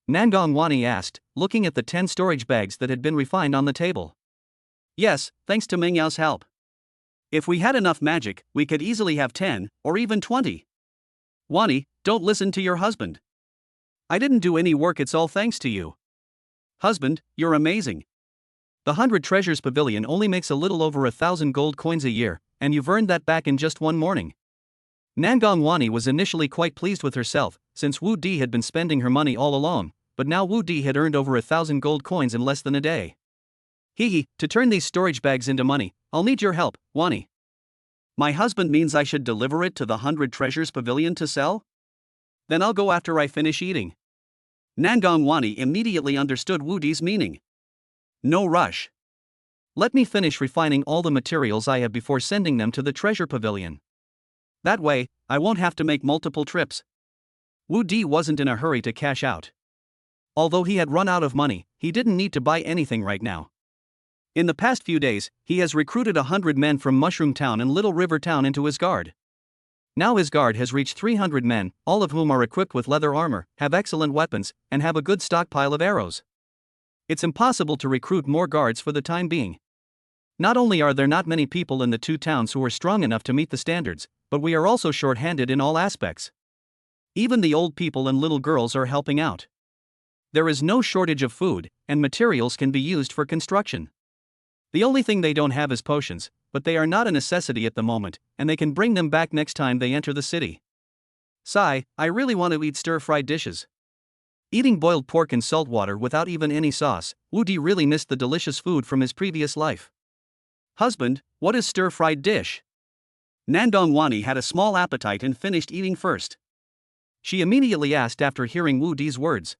Nangong Wani asked, looking at the 10 storage bags that had been refined on the table. Yes, thanks to Meng Yao's help. If we had enough magic, we could easily have 10, or even 20. Wani, don't listen to your husband. I didn't do any work, it's all thanks to you. Husband, you're amazing. The 100 Treasures Pavilion only makes a little over 1,000 gold coins a year, and you've earned that back in just one morning. Nangong Wani was initially quite pleased with herself, since Wu Di had been spending her money all along, but now Wu Di had earned over 1,000 gold coins in less than a day. Hee, to turn these storage bags into money, I'll need your help, Wani. My husband means I should deliver it to the 100 Treasures Pavilion to sell? Then I'll go after I finish eating. Nangong Wani immediately understood Wu Di's meaning. No rush. Let me finish refining all the materials I have before sending them to the treasure pavilion. That way, I won't have to make multiple trips. Wu Di wasn't in a hurry to cash out. Although he had run out of money, he didn't need to buy anything right now. In the past few days, he has recruited 100 men from Mushroom Town and Little River Town into his guard. Now his guard has reached 300 men, all of whom are equipped with leather armor, have excellent weapons, and have a good stockpile of arrows. It's impossible to recruit more guards for the time being. Not only are there not many people in the two towns who are strong enough to meet the standards, but we are also short-handed in all aspects. Even the old people and little girls are helping out. There is no shortage of food, and materials can be used for construction. The only thing they don't have is potions, but they are not a necessity at the moment, and they can bring them back next time they enter the city. Sigh, I really want to eat stir-fried dishes. Eating boiled pork in salt water without even any sauce, Wu Di really missed the delicious food from his previous life. Husband, what is stir-fried dish? Nangong Wani had a small appetite and finished eating first. She immediately asked after hearing Wu Di's words.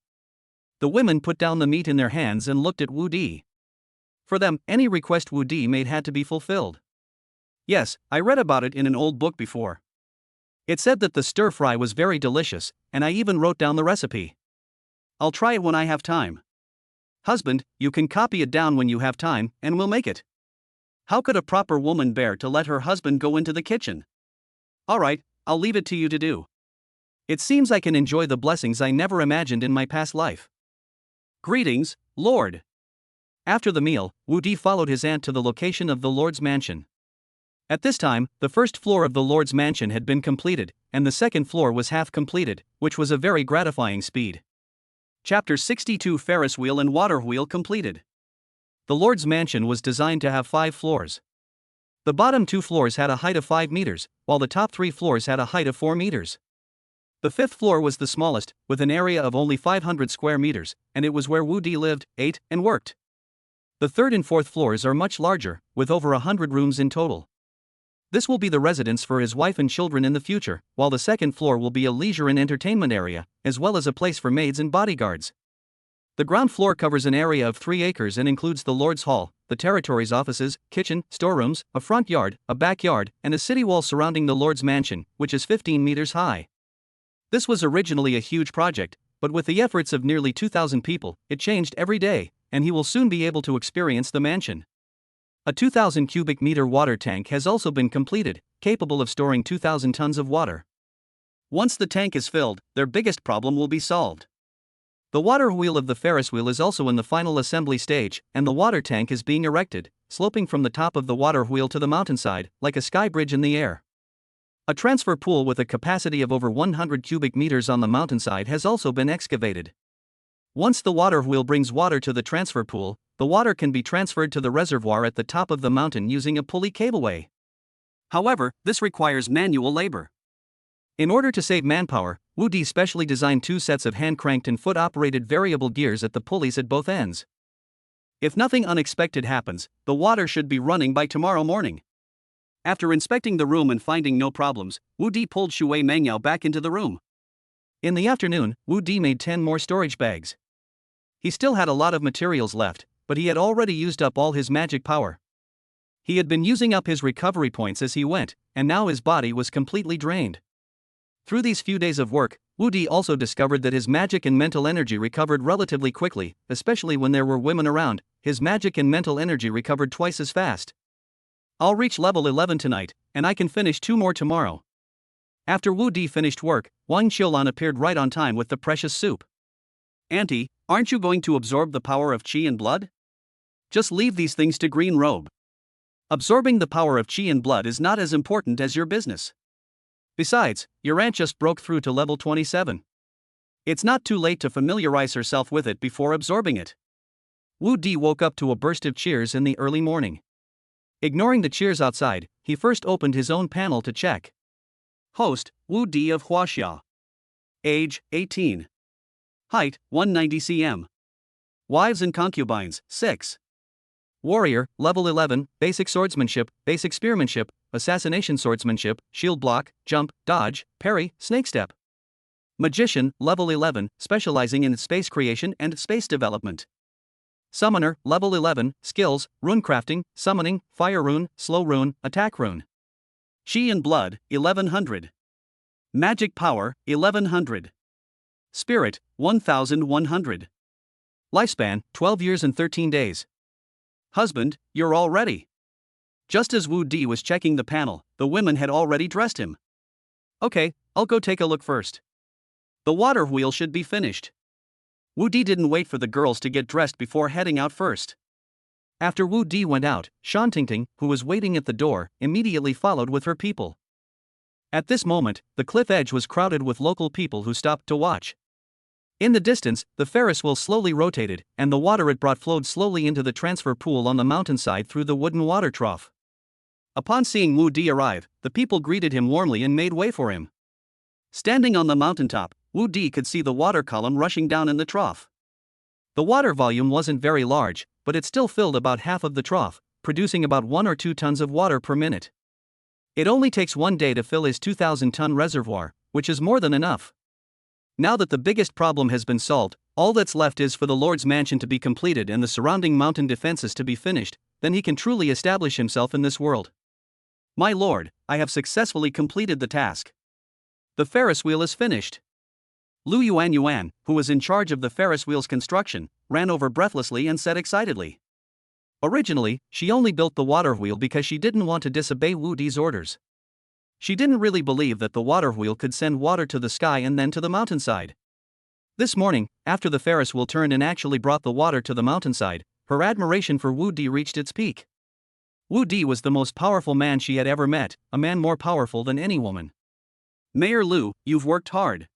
The women put down the meat in their hands and looked at Wu Di. For them, any request Wu Di made had to be fulfilled. Yes, I read about it in an old book before. It said that the stir-fry was very delicious, and I even wrote down the recipe. I'll try it when I have time. Husband, you can copy it down when you have time, and we'll make it. How could a proper woman bear to let her husband go into the kitchen? Alright, I'll leave it to you to do. It seems I can enjoy the blessings I never imagined in my past life. Greetings, Lord. After the meal, Wu Di followed his aunt to the location of the Lord's mansion. At this time, the first floor of the Lord's mansion had been completed, and the second floor was half completed, which was a very gratifying speed. Chapter 62 Ferris Wheel and Water Wheel completed. The Lord's mansion was designed to have 5 floors. The bottom 2 floors had a height of 5 meters, while the top 3 floors had a height of 4 meters. The 5th floor was the smallest, with an area of only 500 square meters, and it was where Wu Di lived, ate, and worked. The 3rd and 4th floors are much larger, with over 100 rooms in total. This will be the residence for his wife and children in the future, while the 2nd floor will be a leisure and entertainment area, as well as a place for maids and bodyguards. The ground floor covers an area of 3 acres and includes the Lord's Hall, the territory's offices, kitchen, storerooms, a front yard, a backyard, and a city wall surrounding the Lord's mansion, which is 15 meters high. This was originally a huge project, but with the efforts of nearly 2,000 people, it changed every day, and he will soon be able to experience the mansion. A 2,000 cubic meter water tank has also been completed, capable of storing 2,000 tons of water. Once the tank is filled, their biggest problem will be solved. The water wheel of the Ferris wheel is also in the final assembly stage, and the water tank is being erected, sloping from the top of the water wheel to the mountainside, like a sky bridge in the air. A transfer pool with a capacity of over 100 cubic meters on the mountainside has also been excavated. Once the water wheel brings water to the transfer pool, the water can be transferred to the reservoir at the top of the mountain using a pulley cableway. However, this requires manual labor. In order to save manpower, Wu Di specially designed 2 sets of hand-cranked and foot-operated variable gears at the pulleys at both ends. If nothing unexpected happens, the water should be running by tomorrow morning. After inspecting the room and finding no problems, Wu Di pulled Shui Mengyao back into the room. In the afternoon, Wu Di made 10 more storage bags. He still had a lot of materials left, but he had already used up all his magic power. He had been using up his recovery points as he went, and now his body was completely drained. Through these few days of work, Wu Di also discovered that his magic and mental energy recovered relatively quickly, especially when there were women around. His magic and mental energy recovered twice as fast. I'll reach level 11 tonight, and I can finish 2 more tomorrow. After Wu Di finished work, Wang Qiulan appeared right on time with the precious soup. Auntie, aren't you going to absorb the power of qi and blood? Just leave these things to Green Robe. Absorbing the power of qi and blood is not as important as your business. Besides, your aunt just broke through to level 27. It's not too late to familiarize herself with it before absorbing it. Wu Di woke up to a burst of cheers in the early morning. Ignoring the cheers outside, he first opened his own panel to check. Host, Wu Di of Huaxia. Age, 18. Height, 190 cm. Wives and concubines, 6. Warrior, level 11, basic swordsmanship, basic spearmanship, assassination swordsmanship, shield block, jump, dodge, parry, snake step. Magician, level 11, specializing in space creation and space development. Summoner, level 11, skills, rune crafting, summoning, fire rune, slow rune, attack rune. Chi and blood, 1100. Magic power, 1100. Spirit, 1100. Lifespan, 12 years and 13 days. Husband, you're all ready. Just as Wu Di was checking the panel, the women had already dressed him. Okay, I'll go take a look first. The water wheel should be finished. Wu Di didn't wait for the girls to get dressed before heading out first. After Wu Di went out, Shan Tingting, who was waiting at the door, immediately followed with her people. At this moment, the cliff edge was crowded with local people who stopped to watch. In the distance, the Ferris wheel slowly rotated, and the water it brought flowed slowly into the transfer pool on the mountainside through the wooden water trough. Upon seeing Wu Di arrive, the people greeted him warmly and made way for him. Standing on the mountaintop, Wu Di could see the water column rushing down in the trough. The water volume wasn't very large, but it still filled about half of the trough, producing about 1 or 2 tons of water per minute. It only takes 1 day to fill his 2,000-ton reservoir, which is more than enough. Now that the biggest problem has been solved, all that's left is for the Lord's mansion to be completed and the surrounding mountain defenses to be finished, then he can truly establish himself in this world. My lord, I have successfully completed the task. The Ferris wheel is finished. Lu Yuan, who was in charge of the Ferris wheel's construction, ran over breathlessly and said excitedly. Originally, she only built the water wheel because she didn't want to disobey Wu Di's orders. She didn't really believe that the water wheel could send water to the sky and then to the mountainside. This morning, after the Ferris wheel turned and actually brought the water to the mountainside, her admiration for Wu Di reached its peak. Wu Di was the most powerful man she had ever met, a man more powerful than any woman. Mayor Lu, you've worked hard.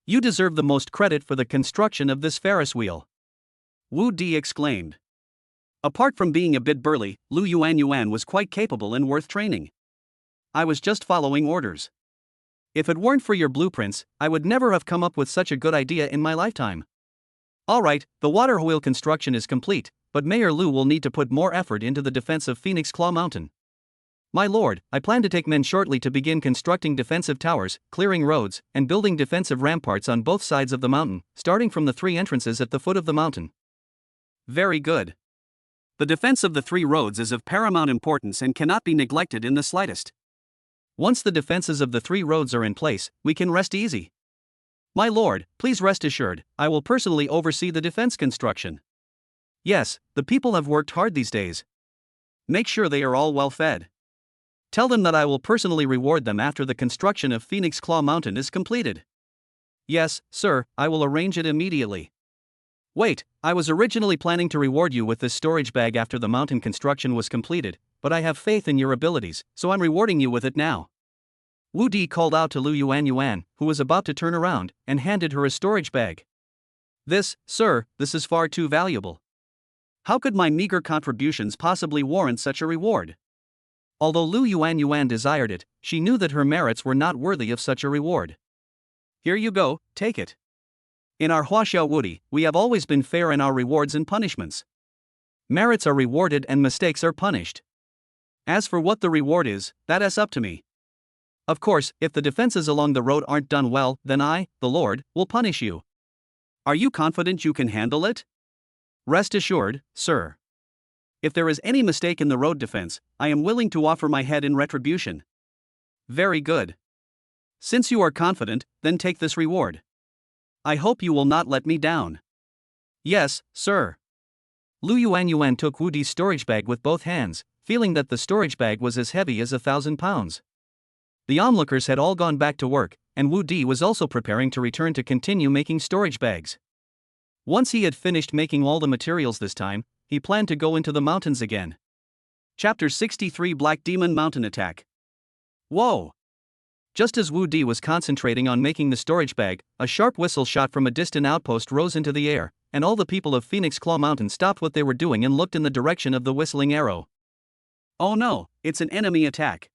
You deserve the most credit for the construction of this Ferris wheel. Wu Di exclaimed. Apart from being a bit burly, Lu Yuan was quite capable and worth training. I was just following orders. If it weren't for your blueprints, I would never have come up with such a good idea in my lifetime. Alright, the water wheel construction is complete, but Mayor Lu will need to put more effort into the defense of Phoenix Claw Mountain. My lord, I plan to take men shortly to begin constructing defensive towers, clearing roads, and building defensive ramparts on both sides of the mountain, starting from the 3 entrances at the foot of the mountain. Very good. The defense of the 3 roads is of paramount importance and cannot be neglected in the slightest. Once the defenses of the 3 roads are in place, we can rest easy. My lord, please rest assured, I will personally oversee the defense construction. Yes, the people have worked hard these days. Make sure they are all well fed. Tell them that I will personally reward them after the construction of Phoenix Claw Mountain is completed. Yes, sir, I will arrange it immediately. Wait, I was originally planning to reward you with this storage bag after the mountain construction was completed, but I have faith in your abilities, so I'm rewarding you with it now. Wu Di called out to Lu Yuan, who was about to turn around, and handed her a storage bag. This, sir, this is far too valuable. How could my meager contributions possibly warrant such a reward? Although Lu Yuan desired it, she knew that her merits were not worthy of such a reward. Here you go, take it. In our Huaxiao Wudi, we have always been fair in our rewards and punishments. Merits are rewarded and mistakes are punished. As for what the reward is, that is up to me. Of course, if the defenses along the road aren't done well, then I, the Lord, will punish you. Are you confident you can handle it? Rest assured, sir. If there is any mistake in the road defense, I am willing to offer my head in retribution. Very good. Since you are confident, then take this reward. I hope you will not let me down. Yes, sir. Lu Yuan took Wu Di's storage bag with both hands, feeling that the storage bag was as heavy as 1,000 pounds. The onlookers had all gone back to work, and Wu Di was also preparing to return to continue making storage bags. Once he had finished making all the materials this time, he planned to go into the mountains again. Chapter 63 Black Demon Mountain Attack. Whoa! Just as Wu Di was concentrating on making the storage bag, a sharp whistle shot from a distant outpost rose into the air, and all the people of Phoenix Claw Mountain stopped what they were doing and looked in the direction of the whistling arrow. Oh no, it's an enemy attack.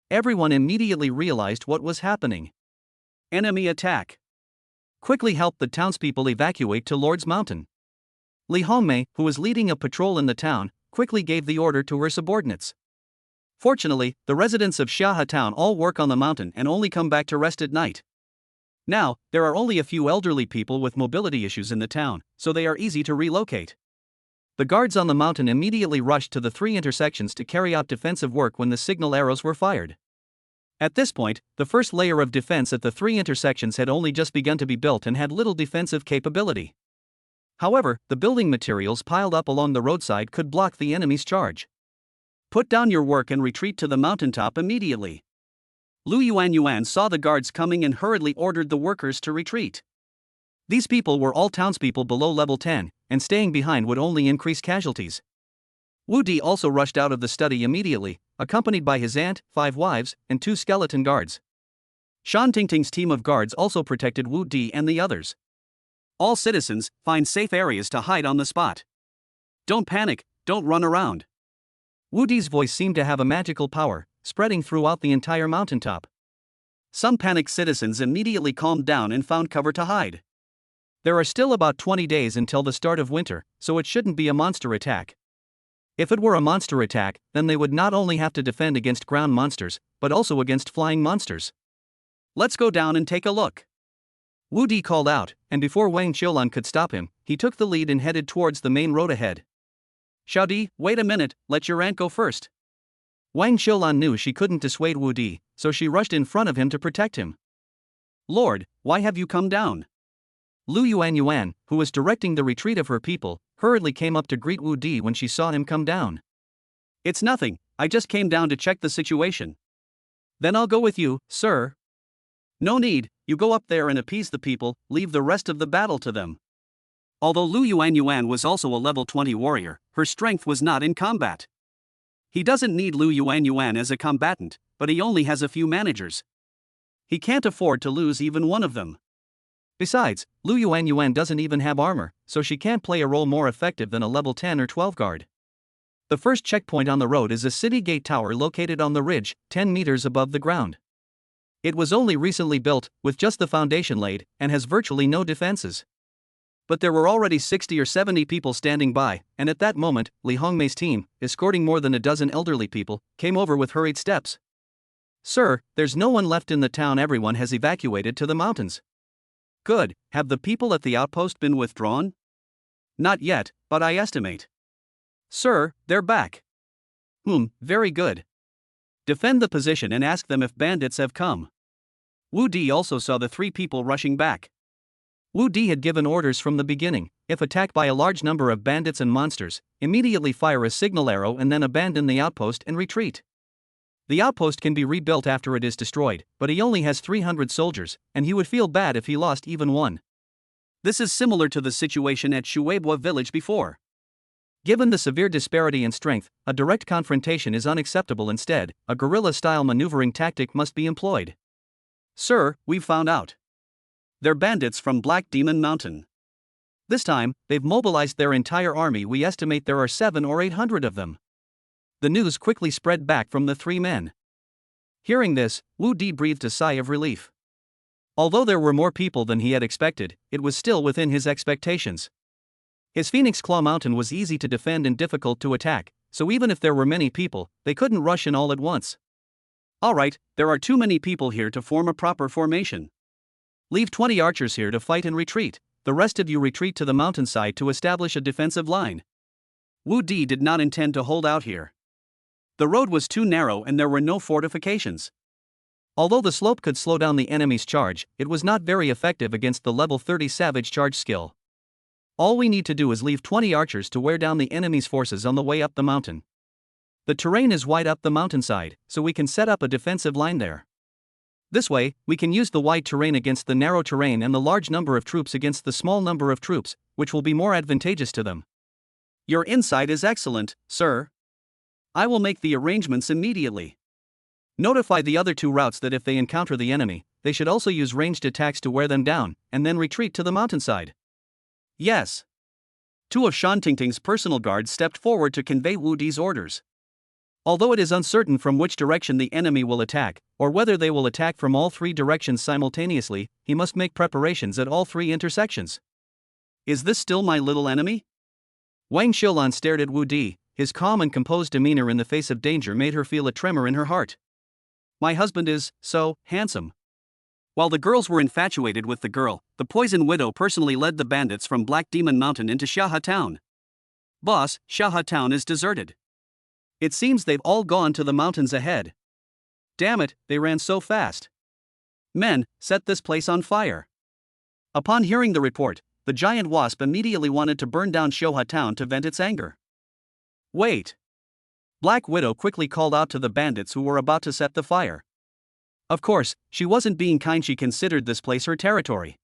Everyone immediately realized what was happening. Enemy attack. Quickly help the townspeople evacuate to Lord's Mountain. Li Hongmei, who was leading a patrol in the town, quickly gave the order to her subordinates. Fortunately, the residents of Xiahe Town all work on the mountain and only come back to rest at night. Now, there are only a few elderly people with mobility issues in the town, so they are easy to relocate. The guards on the mountain immediately rushed to the 3 intersections to carry out defensive work when the signal arrows were fired. At this point, the first layer of defense at the 3 intersections had only just begun to be built and had little defensive capability. However, the building materials piled up along the roadside could block the enemy's charge. Put down your work and retreat to the mountaintop immediately. Lu Yuan saw the guards coming and hurriedly ordered the workers to retreat. These people were all townspeople below level 10, and staying behind would only increase casualties. Wu Di also rushed out of the study immediately, accompanied by his aunt, 5 wives, and 2 skeleton guards. Shan Tingting's team of guards also protected Wu Di and the others. All citizens, find safe areas to hide on the spot. Don't panic, don't run around. Wu Di's voice seemed to have a magical power, spreading throughout the entire mountaintop. Some panicked citizens immediately calmed down and found cover to hide. There are still about 20 days until the start of winter, so it shouldn't be a monster attack. If it were a monster attack, then they would not only have to defend against ground monsters, but also against flying monsters. Let's go down and take a look. Wu Di called out, and before Wang Xiulan could stop him, he took the lead and headed towards the main road ahead. Xiao Di, wait a minute, let your aunt go first. Wang Xiulan knew she couldn't dissuade Wu Di, so she rushed in front of him to protect him. Lord, why have you come down? Lu Yuan, who was directing the retreat of her people, hurriedly came up to greet Wu Di when she saw him come down. It's nothing, I just came down to check the situation. Then I'll go with you, sir. No need, you go up there and appease the people, leave the rest of the battle to them. Although Lu Yuan was also a level 20 warrior, her strength was not in combat. He doesn't need Lu Yuan as a combatant, but he only has a few managers. He can't afford to lose even one of them. Besides, Lu Yuan doesn't even have armor, so she can't play a role more effective than a level 10 or 12 guard. The first checkpoint on the road is a city gate tower located on the ridge, 10 meters above the ground. It was only recently built, with just the foundation laid, and has virtually no defenses. But there were already 60 or 70 people standing by, and at that moment, Li Hongmei's team, escorting more than a dozen elderly people, came over with hurried steps. Sir, there's no one left in the town, everyone has evacuated to the mountains. Good, have the people at the outpost been withdrawn? Not yet, but I estimate. Sir, they're back. Very good. Defend the position and ask them if bandits have come. Wu Di also saw the 3 people rushing back. Wu Di had given orders from the beginning: if attacked by a large number of bandits and monsters, immediately fire a signal arrow and then abandon the outpost and retreat. The outpost can be rebuilt after it is destroyed, but he only has 300 soldiers, and he would feel bad if he lost even one. This is similar to the situation at Shueibua village before. Given the severe disparity in strength, a direct confrontation is unacceptable. Instead, a guerrilla-style maneuvering tactic must be employed. Sir, we've found out. They're bandits from Black Demon Mountain. This time, they've mobilized their entire army. We estimate there are 700 or 800 of them. The news quickly spread back from the 3 men. Hearing this, Wu Di breathed a sigh of relief. Although there were more people than he had expected, it was still within his expectations. His Phoenix Claw Mountain was easy to defend and difficult to attack, so even if there were many people, they couldn't rush in all at once. Alright, there are too many people here to form a proper formation. Leave 20 archers here to fight and retreat, the rest of you retreat to the mountainside to establish a defensive line. Wu Di did not intend to hold out here. The road was too narrow and there were no fortifications. Although the slope could slow down the enemy's charge, it was not very effective against the level 30 savage charge skill. All we need to do is leave 20 archers to wear down the enemy's forces on the way up the mountain. The terrain is wide up the mountainside, so we can set up a defensive line there. This way, we can use the wide terrain against the narrow terrain and the large number of troops against the small number of troops, which will be more advantageous to them. Your insight is excellent, sir. I will make the arrangements immediately. Notify the other two routes that if they encounter the enemy, they should also use ranged attacks to wear them down, and then retreat to the mountainside. Yes. Two of Shan Tingting's personal guards stepped forward to convey Wu Di's orders. Although it is uncertain from which direction the enemy will attack, or whether they will attack from all three directions simultaneously, he must make preparations at all three intersections. Is this still my little enemy? Wang Xiulan stared at Wu Di. His calm and composed demeanor in the face of danger made her feel a tremor in her heart. My husband is so handsome. While the girls were infatuated with the girl, the Poison Widow personally led the bandits from Black Demon Mountain into Shaha Town. Boss, Shaha Town is deserted. It seems they've all gone to the mountains ahead. Damn it, they ran so fast. Men, set this place on fire. Upon hearing the report, the giant wasp immediately wanted to burn down Shaha Town to vent its anger. Wait. Black Widow quickly called out to the bandits who were about to set the fire. Of course, she wasn't being kind, she considered this place her territory.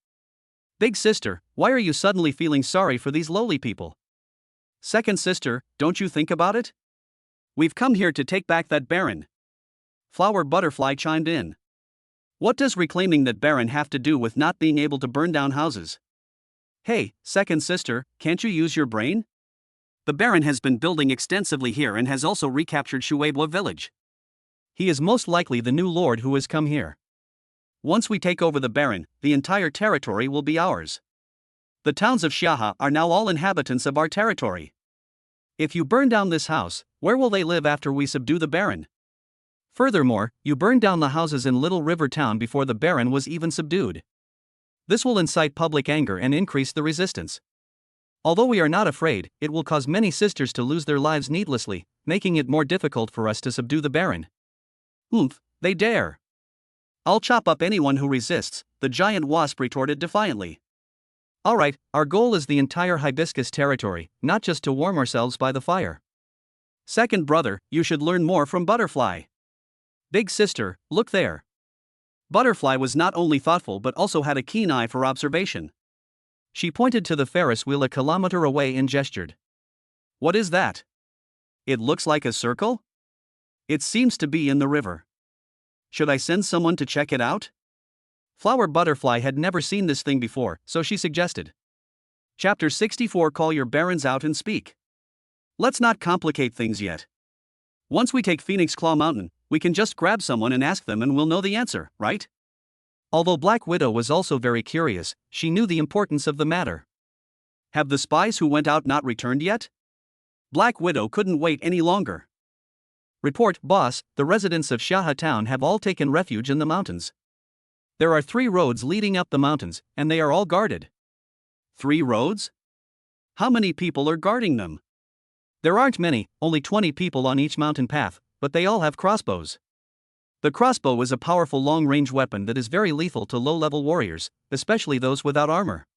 Big sister, why are you suddenly feeling sorry for these lowly people? Second sister, don't you think about it? We've come here to take back that baron. Flower Butterfly chimed in. What does reclaiming that baron have to do with not being able to burn down houses? Hey, second sister, can't you use your brain? The baron has been building extensively here and has also recaptured Shueibwa village. He is most likely the new lord who has come here. Once we take over the baron, the entire territory will be ours. The towns of Shaha are now all inhabitants of our territory. If you burn down this house, where will they live after we subdue the baron? Furthermore, you burned down the houses in Little River Town before the baron was even subdued. This will incite public anger and increase the resistance. Although we are not afraid, it will cause many sisters to lose their lives needlessly, making it more difficult for us to subdue the baron. They dare. I'll chop up anyone who resists, the giant wasp retorted defiantly. Alright, our goal is the entire hibiscus territory, not just to warm ourselves by the fire. Second brother, you should learn more from Butterfly. Big sister, look there. Butterfly was not only thoughtful but also had a keen eye for observation. She pointed to the Ferris wheel a kilometer away and gestured. What is that? It looks like a circle? It seems to be in the river. Should I send someone to check it out? Flower Butterfly had never seen this thing before, so she suggested. Chapter 64. Call your barons out and speak. Let's not complicate things yet. Once we take Phoenix Claw Mountain, we can just grab someone and ask them and we'll know the answer, right? Although Black Widow was also very curious, she knew the importance of the matter. Have the spies who went out not returned yet? Black Widow couldn't wait any longer. Report, boss, the residents of Shaha Town have all taken refuge in the mountains. There are 3 roads leading up the mountains, and they are all guarded. 3 roads? How many people are guarding them? There aren't many, only 20 people on each mountain path, but they all have crossbows. The crossbow is a powerful long-range weapon that is very lethal to low-level warriors, especially those without armor.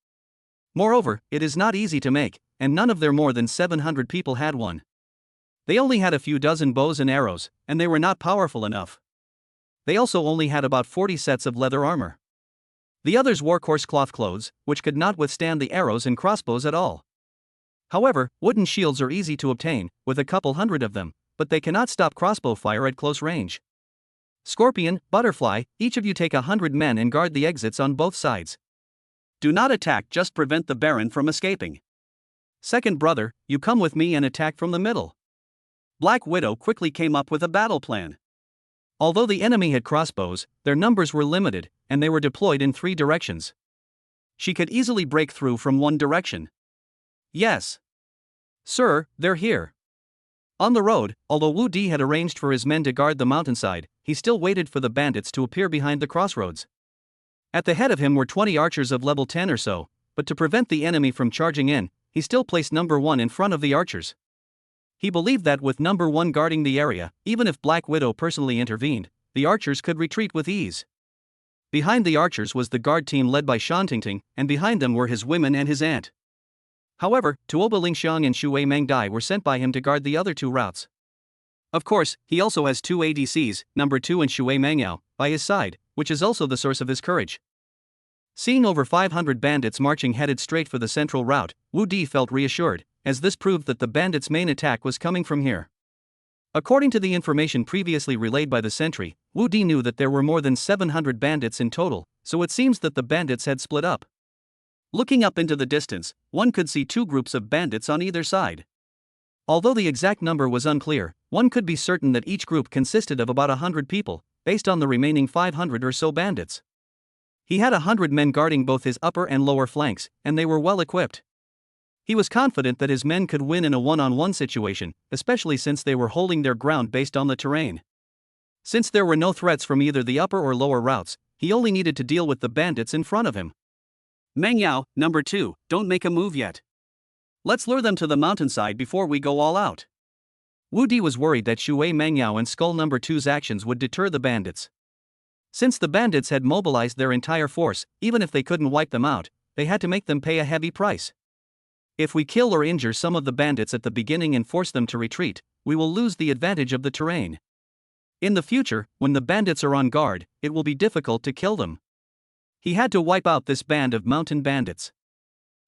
Moreover, it is not easy to make, and none of their more than 700 people had one. They only had a few dozen bows and arrows, and they were not powerful enough. They also only had about 40 sets of leather armor. The others wore coarse cloth clothes, which could not withstand the arrows and crossbows at all. However, wooden shields are easy to obtain, with a couple hundred of them, but they cannot stop crossbow fire at close range. Scorpion, Butterfly, each of you take 100 men and guard the exits on both sides. Do not attack, just prevent the Baron from escaping. Second brother, you come with me and attack from the middle. Black Widow quickly came up with a battle plan. Although the enemy had crossbows, their numbers were limited, and they were deployed in 3 directions. She could easily break through from one direction. Yes. Sir, they're here. On the road, although Wu Di had arranged for his men to guard the mountainside, he still waited for the bandits to appear behind the crossroads. At the head of him were 20 archers of level 10 or so, but to prevent the enemy from charging in, he still placed number 1 in front of the archers. He believed that with number 1 guarding the area, even if Black Widow personally intervened, the archers could retreat with ease. Behind the archers was the guard team led by Shan Tingting, and behind them were his women and his aunt. However, Tuoba Lingxiang and Shui Mangdai were sent by him to guard the other 2 routes. Of course, he also has 2 ADCs, number 2 and Shui Mangyao, by his side, which is also the source of his courage. Seeing over 500 bandits marching headed straight for the central route, Wu Di felt reassured, as this proved that the bandits' main attack was coming from here. According to the information previously relayed by the sentry, Wu Di knew that there were more than 700 bandits in total, so it seems that the bandits had split up. Looking up into the distance, one could see two groups of bandits on either side. Although the exact number was unclear, one could be certain that each group consisted of about 100 people, based on the remaining 500 or so bandits. He had 100 men guarding both his upper and lower flanks, and they were well equipped. He was confident that his men could win in a one-on-one situation, especially since they were holding their ground based on the terrain. Since there were no threats from either the upper or lower routes, he only needed to deal with the bandits in front of him. Meng Yao, number 2, don't make a move yet. Let's lure them to the mountainside before we go all out. Wu Di was worried that Shui Meng Yao and Skull number 2's actions would deter the bandits. Since the bandits had mobilized their entire force, even if they couldn't wipe them out, they had to make them pay a heavy price. If we kill or injure some of the bandits at the beginning and force them to retreat, we will lose the advantage of the terrain. In the future, when the bandits are on guard, it will be difficult to kill them. He had to wipe out this band of mountain bandits.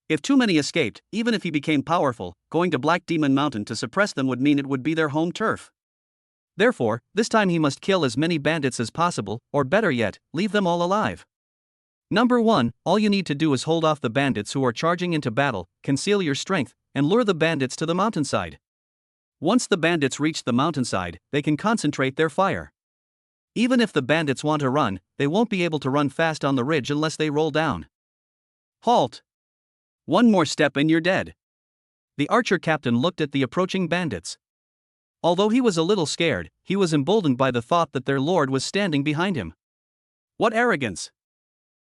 If too many escaped, even if he became powerful, going to Black Demon Mountain to suppress them would mean it would be their home turf. Therefore, this time he must kill as many bandits as possible, or better yet, leave them all alive. Number 1, all you need to do is hold off the bandits who are charging into battle, conceal your strength, and lure the bandits to the mountainside. Once the bandits reach the mountainside, they can concentrate their fire. Even if the bandits want to run, they won't be able to run fast on the ridge unless they roll down. Halt! One more step and you're dead. The archer captain looked at the approaching bandits. Although he was a little scared, he was emboldened by the thought that their lord was standing behind him. What arrogance!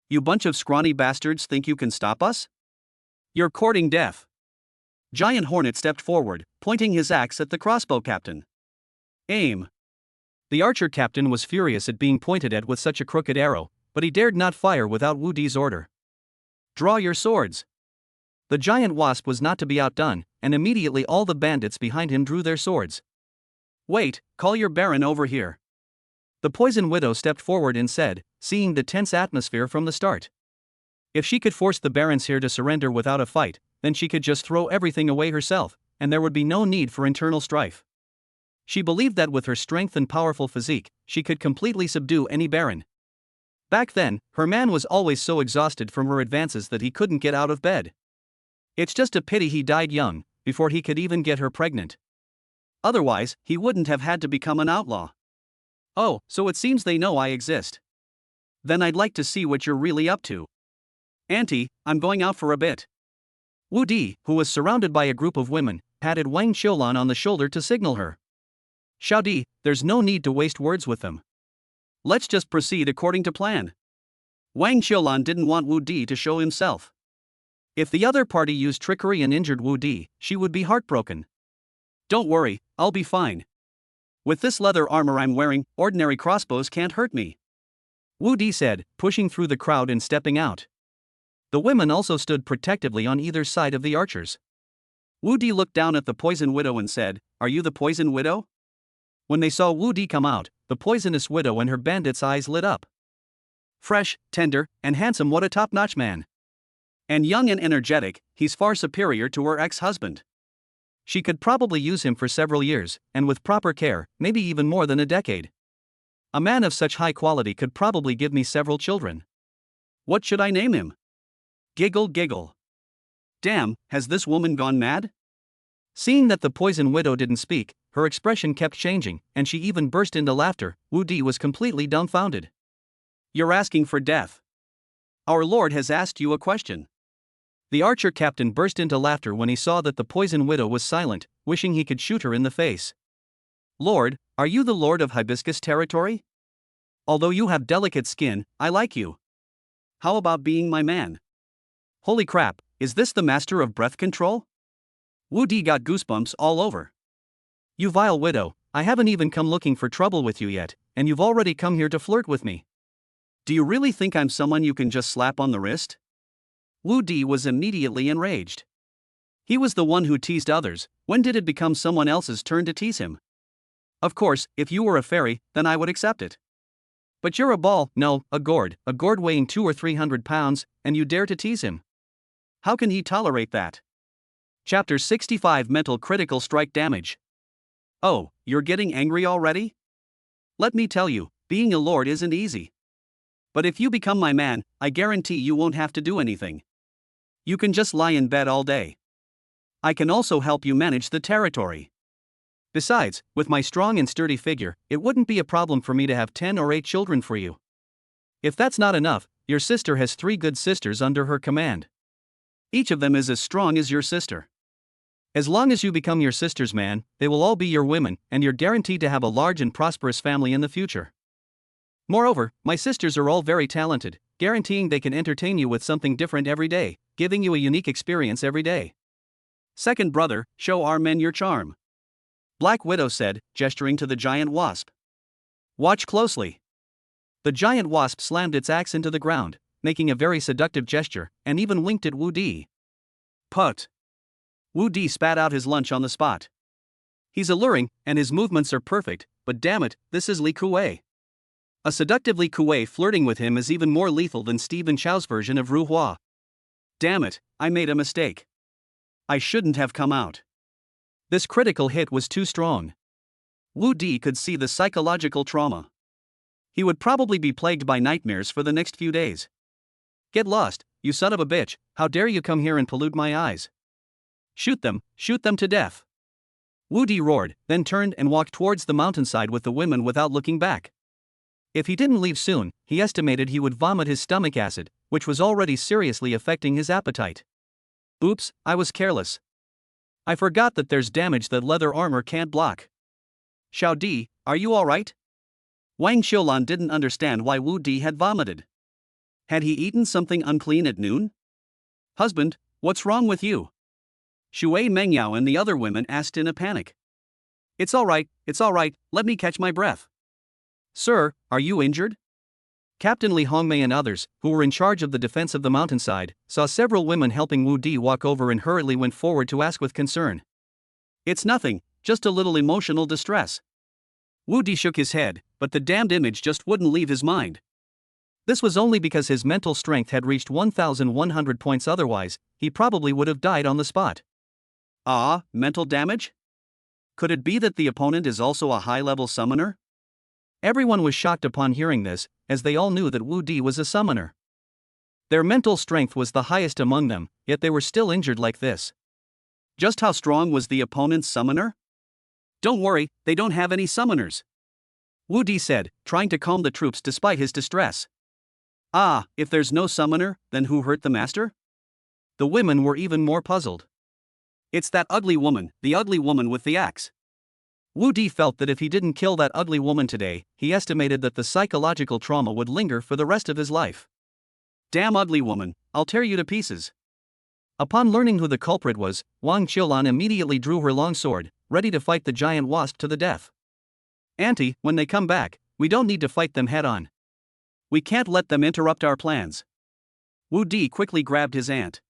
You bunch of scrawny bastards think you can stop us? You're courting death. Giant Hornet stepped forward, pointing his axe at the crossbow captain. Aim! The archer captain was furious at being pointed at with such a crooked arrow, but he dared not fire without Wu Di's order. Draw your swords! The giant wasp was not to be outdone, and immediately all the bandits behind him drew their swords. Wait, call your baron over here. The poison widow stepped forward and said, seeing the tense atmosphere from the start. If she could force the barons here to surrender without a fight, then she could just throw everything away herself, and there would be no need for internal strife. She believed that with her strength and powerful physique, she could completely subdue any baron. Back then, her man was always so exhausted from her advances that he couldn't get out of bed. It's just a pity he died young, before he could even get her pregnant. Otherwise, he wouldn't have had to become an outlaw. Oh, so it seems they know I exist. Then I'd like to see what you're really up to. Auntie, I'm going out for a bit. Wu Di, who was surrounded by a group of women, patted Wang Qiulan on the shoulder to signal her. Xiao Di, there's no need to waste words with them. Let's just proceed according to plan. Wang Qiulan didn't want Wu Di to show himself. If the other party used trickery and injured Wu Di, she would be heartbroken. Don't worry, I'll be fine. With this leather armor I'm wearing, ordinary crossbows can't hurt me. Wu Di said, pushing through the crowd and stepping out. The women also stood protectively on either side of the archers. Wu Di looked down at the poison widow and said, Are you the poison widow? When they saw Wu Di come out, the poisonous widow and her bandits' eyes lit up. Fresh, tender, and handsome, what a top-notch man. And young and energetic, he's far superior to her ex-husband. She could probably use him for several years, and with proper care, maybe even more than a decade. A man of such high quality could probably give me several children. What should I name him? Giggle giggle. Damn, has this woman gone mad? Seeing that the poison widow didn't speak, her expression kept changing, and she even burst into laughter. Wu Di was completely dumbfounded. You're asking for death. Our lord has asked you a question. The archer captain burst into laughter when he saw that the poison widow was silent, wishing he could shoot her in the face. Lord, are you the lord of Hibiscus territory? Although you have delicate skin, I like you. How about being my man? Holy crap, is this the master of breath control? Wu Di got goosebumps all over. You vile widow, I haven't even come looking for trouble with you yet, and you've already come here to flirt with me. Do you really think I'm someone you can just slap on the wrist? Wu Di was immediately enraged. He was the one who teased others. When did it become someone else's turn to tease him? Of course, if you were a fairy, then I would accept it. But you're a ball, no, a gourd weighing 200 or 300 pounds, and you dare to tease him. How can he tolerate that? Chapter 65 Mental Critical Strike Damage. Oh, you're getting angry already? Let me tell you, being a lord isn't easy. But if you become my man, I guarantee you won't have to do anything. You can just lie in bed all day. I can also help you manage the territory. Besides, with my strong and sturdy figure, it wouldn't be a problem for me to have 10 or 8 children for you. If that's not enough, your sister has 3 good sisters under her command. Each of them is as strong as your sister. As long as you become your sister's man, they will all be your women, and you're guaranteed to have a large and prosperous family in the future. Moreover, my sisters are all very talented, guaranteeing they can entertain you with something different every day, giving you a unique experience every day. Second brother, show our men your charm. Black Widow said, gesturing to the giant wasp. Watch closely. The giant wasp slammed its axe into the ground, making a very seductive gesture, and even winked at Wu Di. Put. Wu Di spat out his lunch on the spot. He's alluring, and his movements are perfect, but damn it, this is Li Kuei. A seductive Li Kuei flirting with him is even more lethal than Stephen Chow's version of Ru Hua. Damn it, I made a mistake. I shouldn't have come out. This critical hit was too strong. Wu Di could see the psychological trauma. He would probably be plagued by nightmares for the next few days. Get lost, you son of a bitch, how dare you come here and pollute my eyes. Shoot them to death. Wu Di roared, then turned and walked towards the mountainside with the women without looking back. If he didn't leave soon, he estimated he would vomit his stomach acid, which was already seriously affecting his appetite. Oops, I was careless. I forgot that there's damage that leather armor can't block. Xiao Di, are you alright? Wang Xiulan didn't understand why Wu Di had vomited. Had he eaten something unclean at noon? Husband, what's wrong with you? Shui Mengyao and the other women asked in a panic. It's alright, let me catch my breath. Sir, are you injured? Captain Li Hongmei and others, who were in charge of the defense of the mountainside, saw several women helping Wu Di walk over and hurriedly went forward to ask with concern. It's nothing, just a little emotional distress. Wu Di shook his head, but the damned image just wouldn't leave his mind. This was only because his mental strength had reached 1,100 points, otherwise, he probably would have died on the spot. Ah, mental damage? Could it be that the opponent is also a high-level summoner? Everyone was shocked upon hearing this, as they all knew that Wu Di was a summoner. Their mental strength was the highest among them, yet they were still injured like this. Just how strong was the opponent's summoner? Don't worry, they don't have any summoners. Wu Di said, trying to calm the troops despite his distress. Ah, if there's no summoner, then who hurt the master? The women were even more puzzled. It's that ugly woman, the ugly woman with the axe. Wu Di felt that if he didn't kill that ugly woman today, he estimated that the psychological trauma would linger for the rest of his life. Damn ugly woman, I'll tear you to pieces. Upon learning who the culprit was, Wang Qiulan immediately drew her long sword, ready to fight the giant wasp to the death. Auntie, when they come back, we don't need to fight them head-on. We can't let them interrupt our plans. Wu Di quickly grabbed his aunt.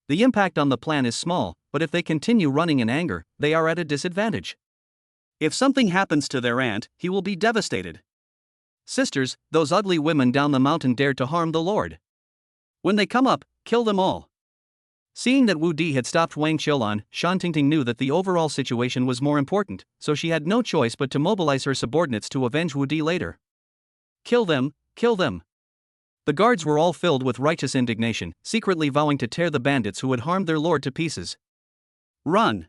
The impact on the plan is small, but if they continue running in anger, they are at a disadvantage. If something happens to their aunt, he will be devastated. Sisters, those ugly women down the mountain dared to harm the Lord. When they come up, kill them all. Seeing that Wu Di had stopped Wang Qiulan, Shan Tingting knew that the overall situation was more important, so she had no choice but to mobilize her subordinates to avenge Wu Di later. Kill them, kill them. The guards were all filled with righteous indignation, secretly vowing to tear the bandits who had harmed their lord to pieces. Run.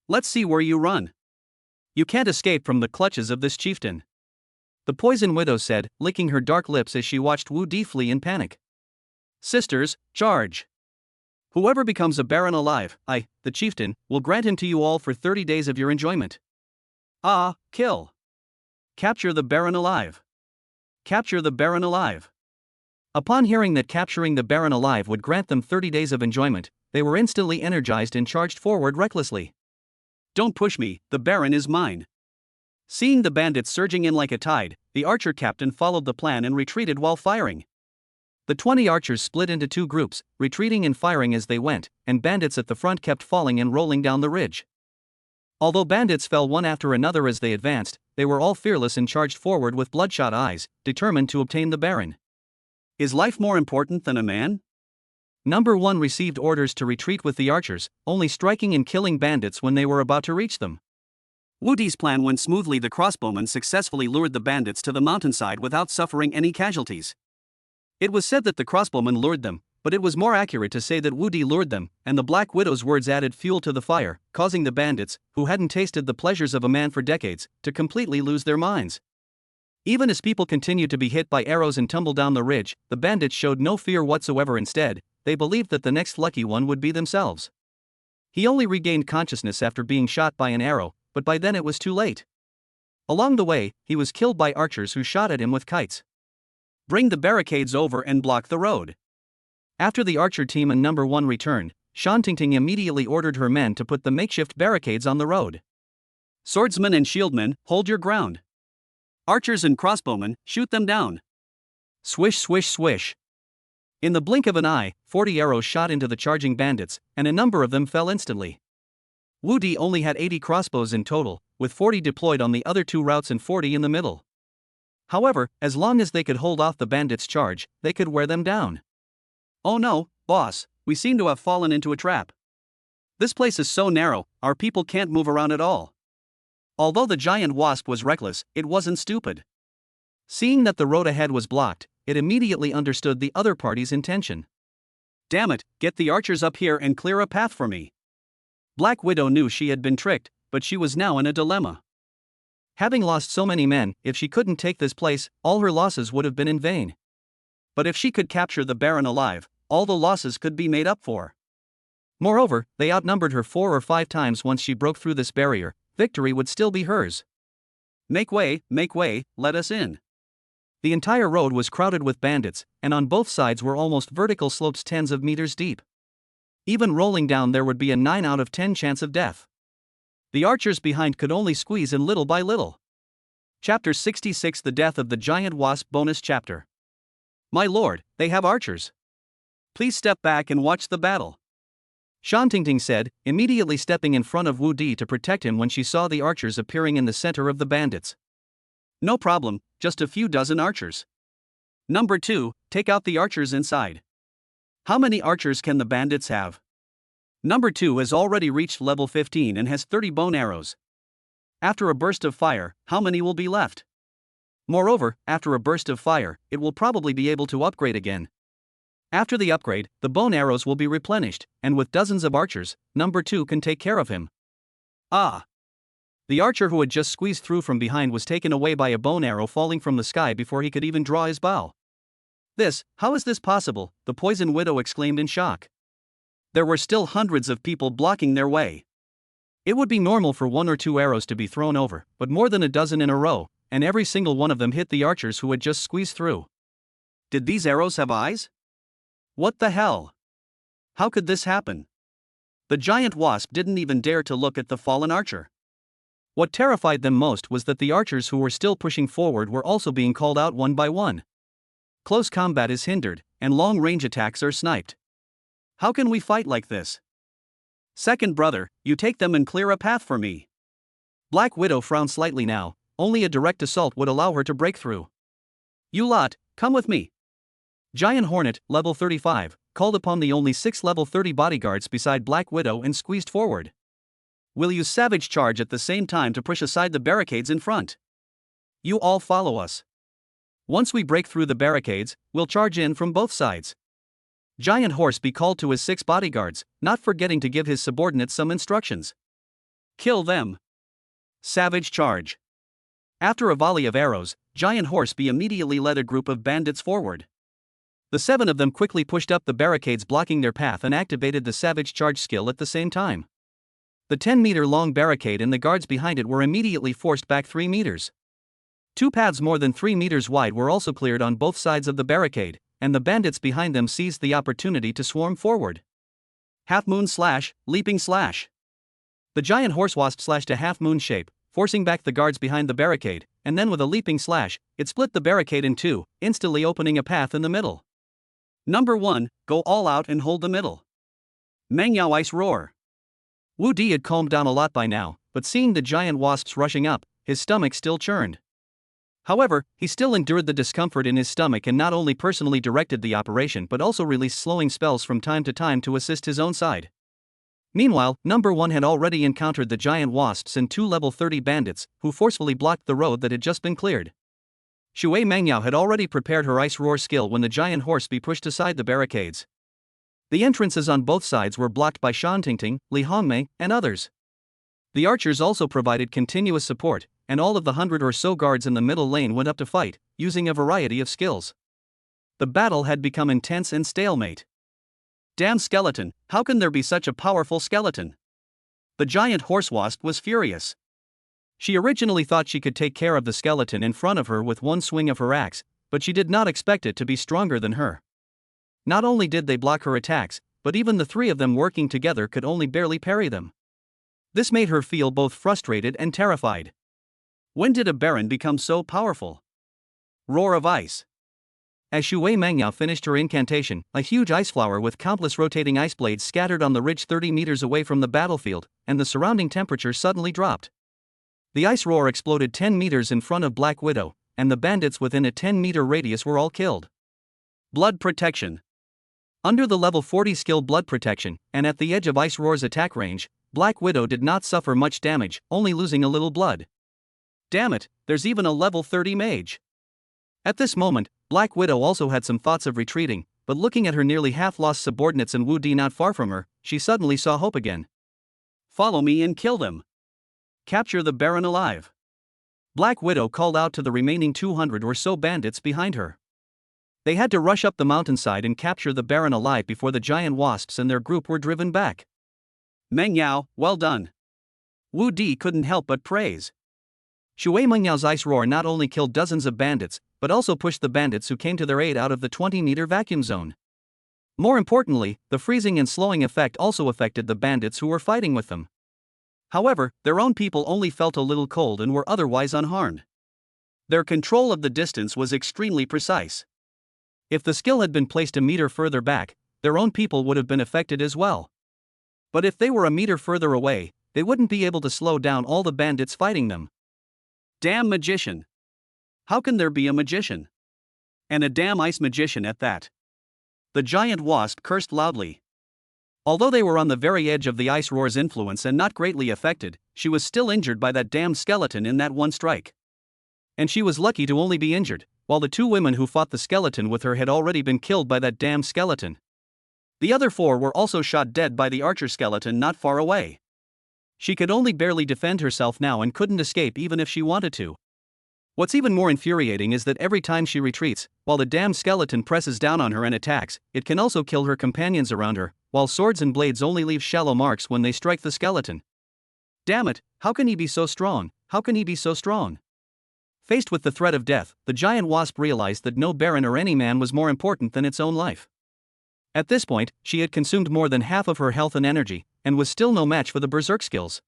Let's see where you run. You can't escape from the clutches of this chieftain. The poison widow said, licking her dark lips as she watched Wu Di flee in panic. Sisters, charge. Whoever becomes a baron alive, the chieftain, will grant him to you all for 30 days of your enjoyment. Ah, kill. Capture the baron alive. Capture the baron alive. Upon hearing that capturing the baron alive would grant them 30 days of enjoyment, they were instantly energized and charged forward recklessly. Don't push me, the baron is mine. Seeing the bandits surging in like a tide, the archer captain followed the plan and retreated while firing. The 20 archers split into 2 groups, retreating and firing as they went, and bandits at the front kept falling and rolling down the ridge. Although bandits fell one after another as they advanced, they were all fearless and charged forward with bloodshot eyes, determined to obtain the baron. Is life more important than a man? Number 1 received orders to retreat with the archers, only striking and killing bandits when they were about to reach them. Wu Di's plan went smoothly. The crossbowmen successfully lured the bandits to the mountainside without suffering any casualties. It was said that the crossbowmen lured them, but it was more accurate to say that Wu Di lured them, and the Black Widow's words added fuel to the fire, causing the bandits, who hadn't tasted the pleasures of a man for decades, to completely lose their minds. Even as people continued to be hit by arrows and tumble down the ridge, the bandits showed no fear whatsoever. Instead, they believed that the next lucky one would be themselves. He only regained consciousness after being shot by an arrow, but by then it was too late. Along the way, he was killed by archers who shot at him with kites. Bring the barricades over and block the road. After the archer team and number 1 returned, Shan Tingting immediately ordered her men to put the makeshift barricades on the road. Swordsmen and shieldmen, hold your ground. Archers and crossbowmen, shoot them down. Swish, swish, swish. In the blink of an eye, 40 arrows shot into the charging bandits, and a number of them fell instantly. Wu Di only had 80 crossbows in total, with 40 deployed on the other 2 routes and 40 in the middle. However, as long as they could hold off the bandits' charge, they could wear them down. Oh no, boss, we seem to have fallen into a trap. This place is so narrow, our people can't move around at all. Although the giant wasp was reckless, it wasn't stupid. Seeing that the road ahead was blocked, it immediately understood the other party's intention. Damn it, get the archers up here and clear a path for me. Black Widow knew she had been tricked, but she was now in a dilemma. Having lost so many men, if she couldn't take this place, all her losses would have been in vain. But if she could capture the Baron alive, all the losses could be made up for. Moreover, they outnumbered her 4 or 5 times. Once she broke through this barrier, victory would still be hers. Make way, let us in. The entire road was crowded with bandits, and on both sides were almost vertical slopes tens of meters deep. Even rolling down there would be a 9 out of 10 chance of death. The archers behind could only squeeze in little by little. Chapter 66, The Death of the Giant Wasp bonus chapter. My lord, they have archers. Please step back and watch the battle. Shan Tingting said, immediately stepping in front of Wu Di to protect him when she saw the archers appearing in the center of the bandits. No problem, just a few dozen archers. Number 2, take out the archers inside. How many archers can the bandits have? Number 2 has already reached level 15 and has 30 bone arrows. After a burst of fire, how many will be left? Moreover, after a burst of fire, it will probably be able to upgrade again. After the upgrade, the bone arrows will be replenished, and with dozens of archers, number 2 can take care of him. Ah! The archer who had just squeezed through from behind was taken away by a bone arrow falling from the sky before he could even draw his bow. How is this possible? The Poison Widow exclaimed in shock. There were still hundreds of people blocking their way. It would be normal for 1 or 2 arrows to be thrown over, but more than a dozen in a row, and every single one of them hit the archers who had just squeezed through. Did these arrows have eyes? What the hell? How could this happen? The giant wasp didn't even dare to look at the fallen archer. What terrified them most was that the archers who were still pushing forward were also being called out one by one. Close combat is hindered, and long-range attacks are sniped. How can we fight like this? Second brother, you take them and clear a path for me. Black Widow frowned slightly now, only a direct assault would allow her to break through. You lot, come with me. Giant Hornet, level 35, called upon the only 6 level 30 bodyguards beside Black Widow and squeezed forward. We'll use Savage Charge at the same time to push aside the barricades in front. You all follow us. Once we break through the barricades, we'll charge in from both sides. Giant Horse called to his 6 bodyguards, not forgetting to give his subordinates some instructions. Kill them. Savage Charge. After a volley of arrows, Giant Horse immediately led a group of bandits forward. The 7 of them quickly pushed up the barricades blocking their path and activated the Savage Charge skill at the same time. The 10-meter-long barricade and the guards behind it were immediately forced back 3 meters. 2 paths more than 3 meters wide were also cleared on both sides of the barricade, and the bandits behind them seized the opportunity to swarm forward. Half Moon Slash, Leaping Slash. The giant horse wasp slashed a half-moon shape, forcing back the guards behind the barricade, and then with a leaping slash, it split the barricade in 2, instantly opening a path in the middle. Number 1, go all out and hold the middle. Mangyao Ice Roar. Wu Di had calmed down a lot by now, but seeing the giant wasps rushing up, his stomach still churned. However, he still endured the discomfort in his stomach and not only personally directed the operation but also released slowing spells from time to time to assist his own side. Meanwhile, number 1 had already encountered the giant wasps and 2 level 30 bandits, who forcefully blocked the road that had just been cleared. Shui Mengyao had already prepared her ice roar skill when the giant horse be pushed aside the barricades. The entrances on both sides were blocked by Shan Tingting, Li Hongmei, and others. The archers also provided continuous support, and all of the 100 or so guards in the middle lane went up to fight, using a variety of skills. The battle had become intense and stalemate. Damn skeleton, how can there be such a powerful skeleton? The giant horse wasp was furious. She originally thought she could take care of the skeleton in front of her with one swing of her axe, but she did not expect it to be stronger than her. Not only did they block her attacks, but even the 3 of them working together could only barely parry them. This made her feel both frustrated and terrified. When did a baron become so powerful? Roar of ice. As Shui Mengyao finished her incantation, a huge ice flower with countless rotating ice blades scattered on the ridge 30 meters away from the battlefield, and the surrounding temperature suddenly dropped. The ice roar exploded 10 meters in front of Black Widow, and the bandits within a 10-meter radius were all killed. Blood protection. Under the level 40 skill blood protection, and at the edge of Ice Roar's attack range, Black Widow did not suffer much damage, only losing a little blood. Damn it, there's even a level 30 mage. At this moment, Black Widow also had some thoughts of retreating, but looking at her nearly half-lost subordinates and Wu Di not far from her, she suddenly saw hope again. Follow me and kill them. Capture the Baron alive. Black Widow called out to the remaining 200 or so bandits behind her. They had to rush up the mountainside and capture the Baron alive before the giant wasps and their group were driven back. Mengyao, well done. Wu Di couldn't help but praise. Shui Mengyao's ice roar not only killed dozens of bandits, but also pushed the bandits who came to their aid out of the 20-meter vacuum zone. More importantly, the freezing and slowing effect also affected the bandits who were fighting with them. However, their own people only felt a little cold and were otherwise unharmed. Their control of the distance was extremely precise. If the skill had been placed a meter further back, their own people would have been affected as well. But if they were a meter further away, they wouldn't be able to slow down all the bandits fighting them. Damn magician. How can there be a magician? And a damn ice magician at that. The giant wasp cursed loudly. Although they were on the very edge of the ice roar's influence and not greatly affected, she was still injured by that damn skeleton in that one strike. And she was lucky to only be injured, while the 2 women who fought the skeleton with her had already been killed by that damn skeleton. The other 4 were also shot dead by the archer skeleton not far away. She could only barely defend herself now and couldn't escape even if she wanted to. What's even more infuriating is that every time she retreats, while the damn skeleton presses down on her and attacks, it can also kill her companions around her, while swords and blades only leave shallow marks when they strike the skeleton. Damn it, how can he be so strong? How can he be so strong? Faced with the threat of death, the giant wasp realized that no baron or any man was more important than its own life. At this point, she had consumed more than half of her health and energy, and was still no match for the berserk skills.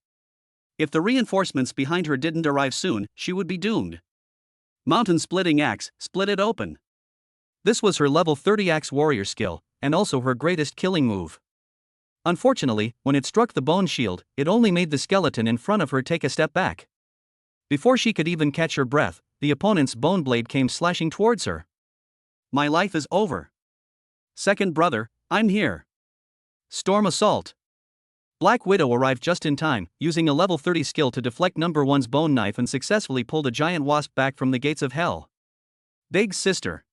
If the reinforcements behind her didn't arrive soon, she would be doomed. Mountain Splitting Axe, split it open. This was her level 30 axe warrior skill, and also her greatest killing move. Unfortunately, when it struck the bone shield, it only made the skeleton in front of her take a step back. Before she could even catch her breath, the opponent's bone blade came slashing towards her. My life is over. Second brother, I'm here. Storm Assault. Black Widow arrived just in time, using a level 30 skill to deflect number 1's bone knife and successfully pulled a giant wasp back from the gates of hell. Big sister.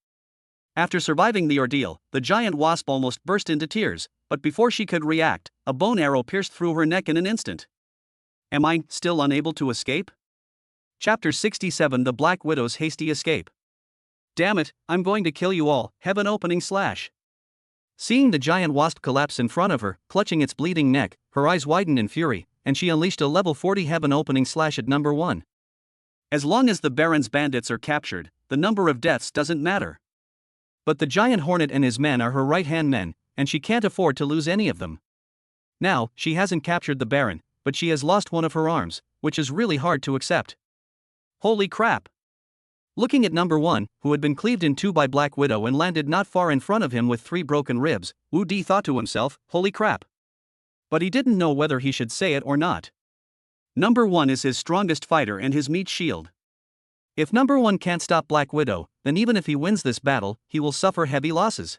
After surviving the ordeal, the giant wasp almost burst into tears, but before she could react, a bone arrow pierced through her neck in an instant. Am I still unable to escape? Chapter 67 The Black Widow's Hasty Escape. Damn it, I'm going to kill you all, heaven opening slash. Seeing the giant wasp collapse in front of her, clutching its bleeding neck, her eyes widened in fury, and she unleashed a level 40 heaven opening slash at number 1. As long as the Baron's bandits are captured, the number of deaths doesn't matter. But the giant hornet and his men are her right-hand men, and she can't afford to lose any of them. Now, she hasn't captured the Baron, but she has lost one of her arms, which is really hard to accept. Holy crap! Looking at number 1, who had been cleaved in 2 by Black Widow and landed not far in front of him with 3 broken ribs, Wu Di thought to himself, holy crap. But he didn't know whether he should say it or not. Number 1 is his strongest fighter and his meat shield. If number 1 can't stop Black Widow, then even if he wins this battle, he will suffer heavy losses.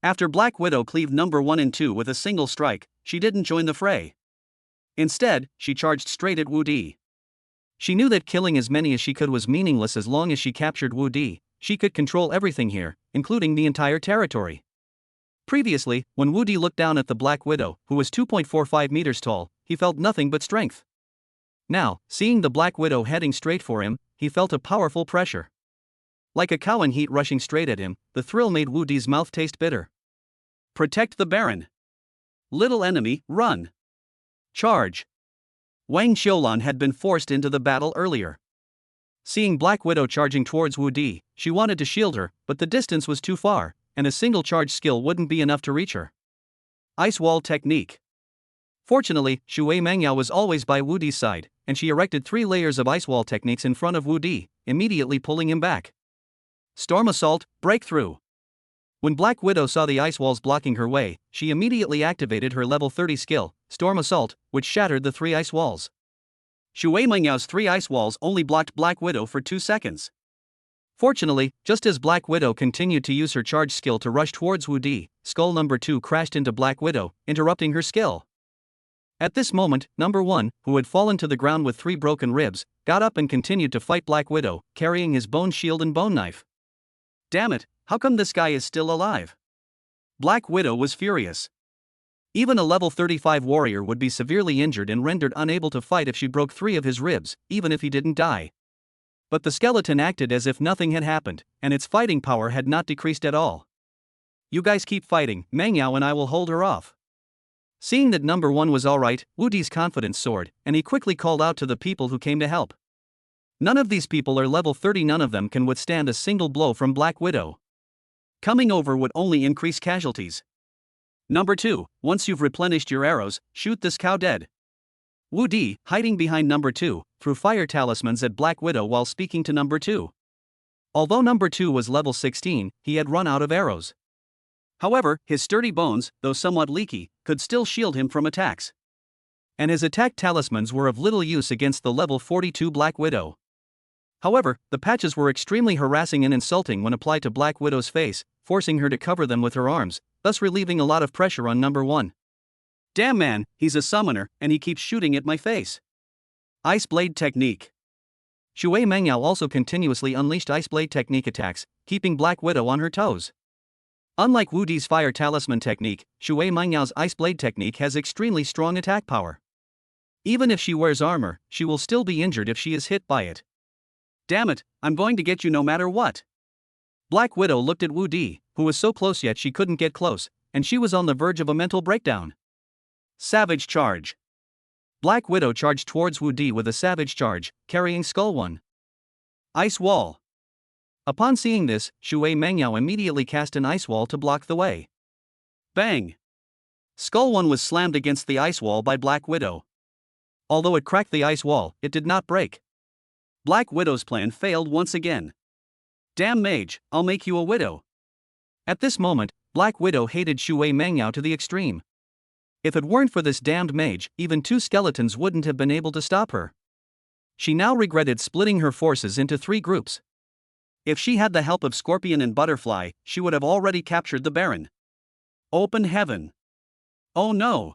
After Black Widow cleaved number 1 in two with a single strike, she didn't join the fray. Instead, she charged straight at Wu Di. She knew that killing as many as she could was meaningless as long as she captured Wu Di. She could control everything here, including the entire territory. Previously, when Wu Di looked down at the Black Widow, who was 2.45 meters tall, he felt nothing but strength. Now, seeing the Black Widow heading straight for him, he felt a powerful pressure. Like a cow in heat rushing straight at him, the thrill made Wu Di's mouth taste bitter. Protect the Baron. Little enemy, run. Charge. Wang Xiulan had been forced into the battle earlier. Seeing Black Widow charging towards Wu Di, she wanted to shield her, but the distance was too far, and a single charge skill wouldn't be enough to reach her. Ice Wall Technique. Fortunately, Shui Mengyao was always by Wu Di's side, and she erected 3 layers of ice wall techniques in front of Wu Di, immediately pulling him back. Storm Assault, Breakthrough. When Black Widow saw the ice walls blocking her way, she immediately activated her level 30 skill, Storm Assault, which shattered the 3 ice walls. Shui Mengyao's 3 ice walls only blocked Black Widow for 2 seconds. Fortunately, just as Black Widow continued to use her charge skill to rush towards Wu Di, skull number 2 crashed into Black Widow, interrupting her skill. At this moment, number 1, who had fallen to the ground with 3 broken ribs, got up and continued to fight Black Widow, carrying his bone shield and bone knife. Damn it, how come this guy is still alive? Black Widow was furious. Even a level 35 warrior would be severely injured and rendered unable to fight if she broke 3 of his ribs, even if he didn't die. But the skeleton acted as if nothing had happened, and its fighting power had not decreased at all. You guys keep fighting, Mengyao and I will hold her off. Seeing that number 1 was alright, Wu Di's confidence soared, and he quickly called out to the people who came to help. None of these people are level 30, none of them can withstand a single blow from Black Widow. Coming over would only increase casualties. Number 2, once you've replenished your arrows, shoot this cow dead. Wu Di, hiding behind number 2, threw fire talismans at Black Widow while speaking to number 2. Although number 2 was level 16, he had run out of arrows. However, his sturdy bones, though somewhat leaky, could still shield him from attacks. And his attack talismans were of little use against the level 42 Black Widow. However, the patches were extremely harassing and insulting when applied to Black Widow's face, forcing her to cover them with her arms, thus relieving a lot of pressure on number 1. Damn man, he's a summoner, and he keeps shooting at my face. Ice Blade Technique. Shui Mengyao also continuously unleashed Ice Blade Technique attacks, keeping Black Widow on her toes. Unlike Wu Di's Fire Talisman Technique, Shui Mengyao's Ice Blade Technique has extremely strong attack power. Even if she wears armor, she will still be injured if she is hit by it. Damn it, I'm going to get you no matter what. Black Widow looked at Wu Di, who was so close yet she couldn't get close, and she was on the verge of a mental breakdown. Savage Charge. Black Widow charged towards Wu Di with a savage charge, carrying Skull 1. Ice Wall. Upon seeing this, Shui Mengyao immediately cast an ice wall to block the way. Bang! Skull 1 was slammed against the ice wall by Black Widow. Although it cracked the ice wall, it did not break. Black Widow's plan failed once again. Damn mage, I'll make you a widow. At this moment, Black Widow hated Shui Mengyao to the extreme. If it weren't for this damned mage, even 2 skeletons wouldn't have been able to stop her. She now regretted splitting her forces into 3 groups. If she had the help of Scorpion and Butterfly, she would have already captured the Baron. Open Heaven. Oh no!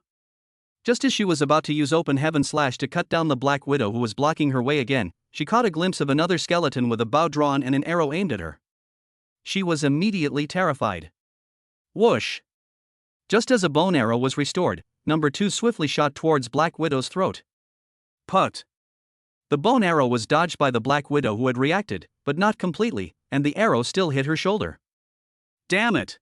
Just as she was about to use Open Heaven Slash to cut down the Black Widow who was blocking her way again, she caught a glimpse of another skeleton with a bow drawn and an arrow aimed at her. She was immediately terrified. Whoosh! Just as a bone arrow was restored, number 2 swiftly shot towards Black Widow's throat. Put! The bone arrow was dodged by the Black Widow who had reacted, but not completely, and the arrow still hit her shoulder. Damn it!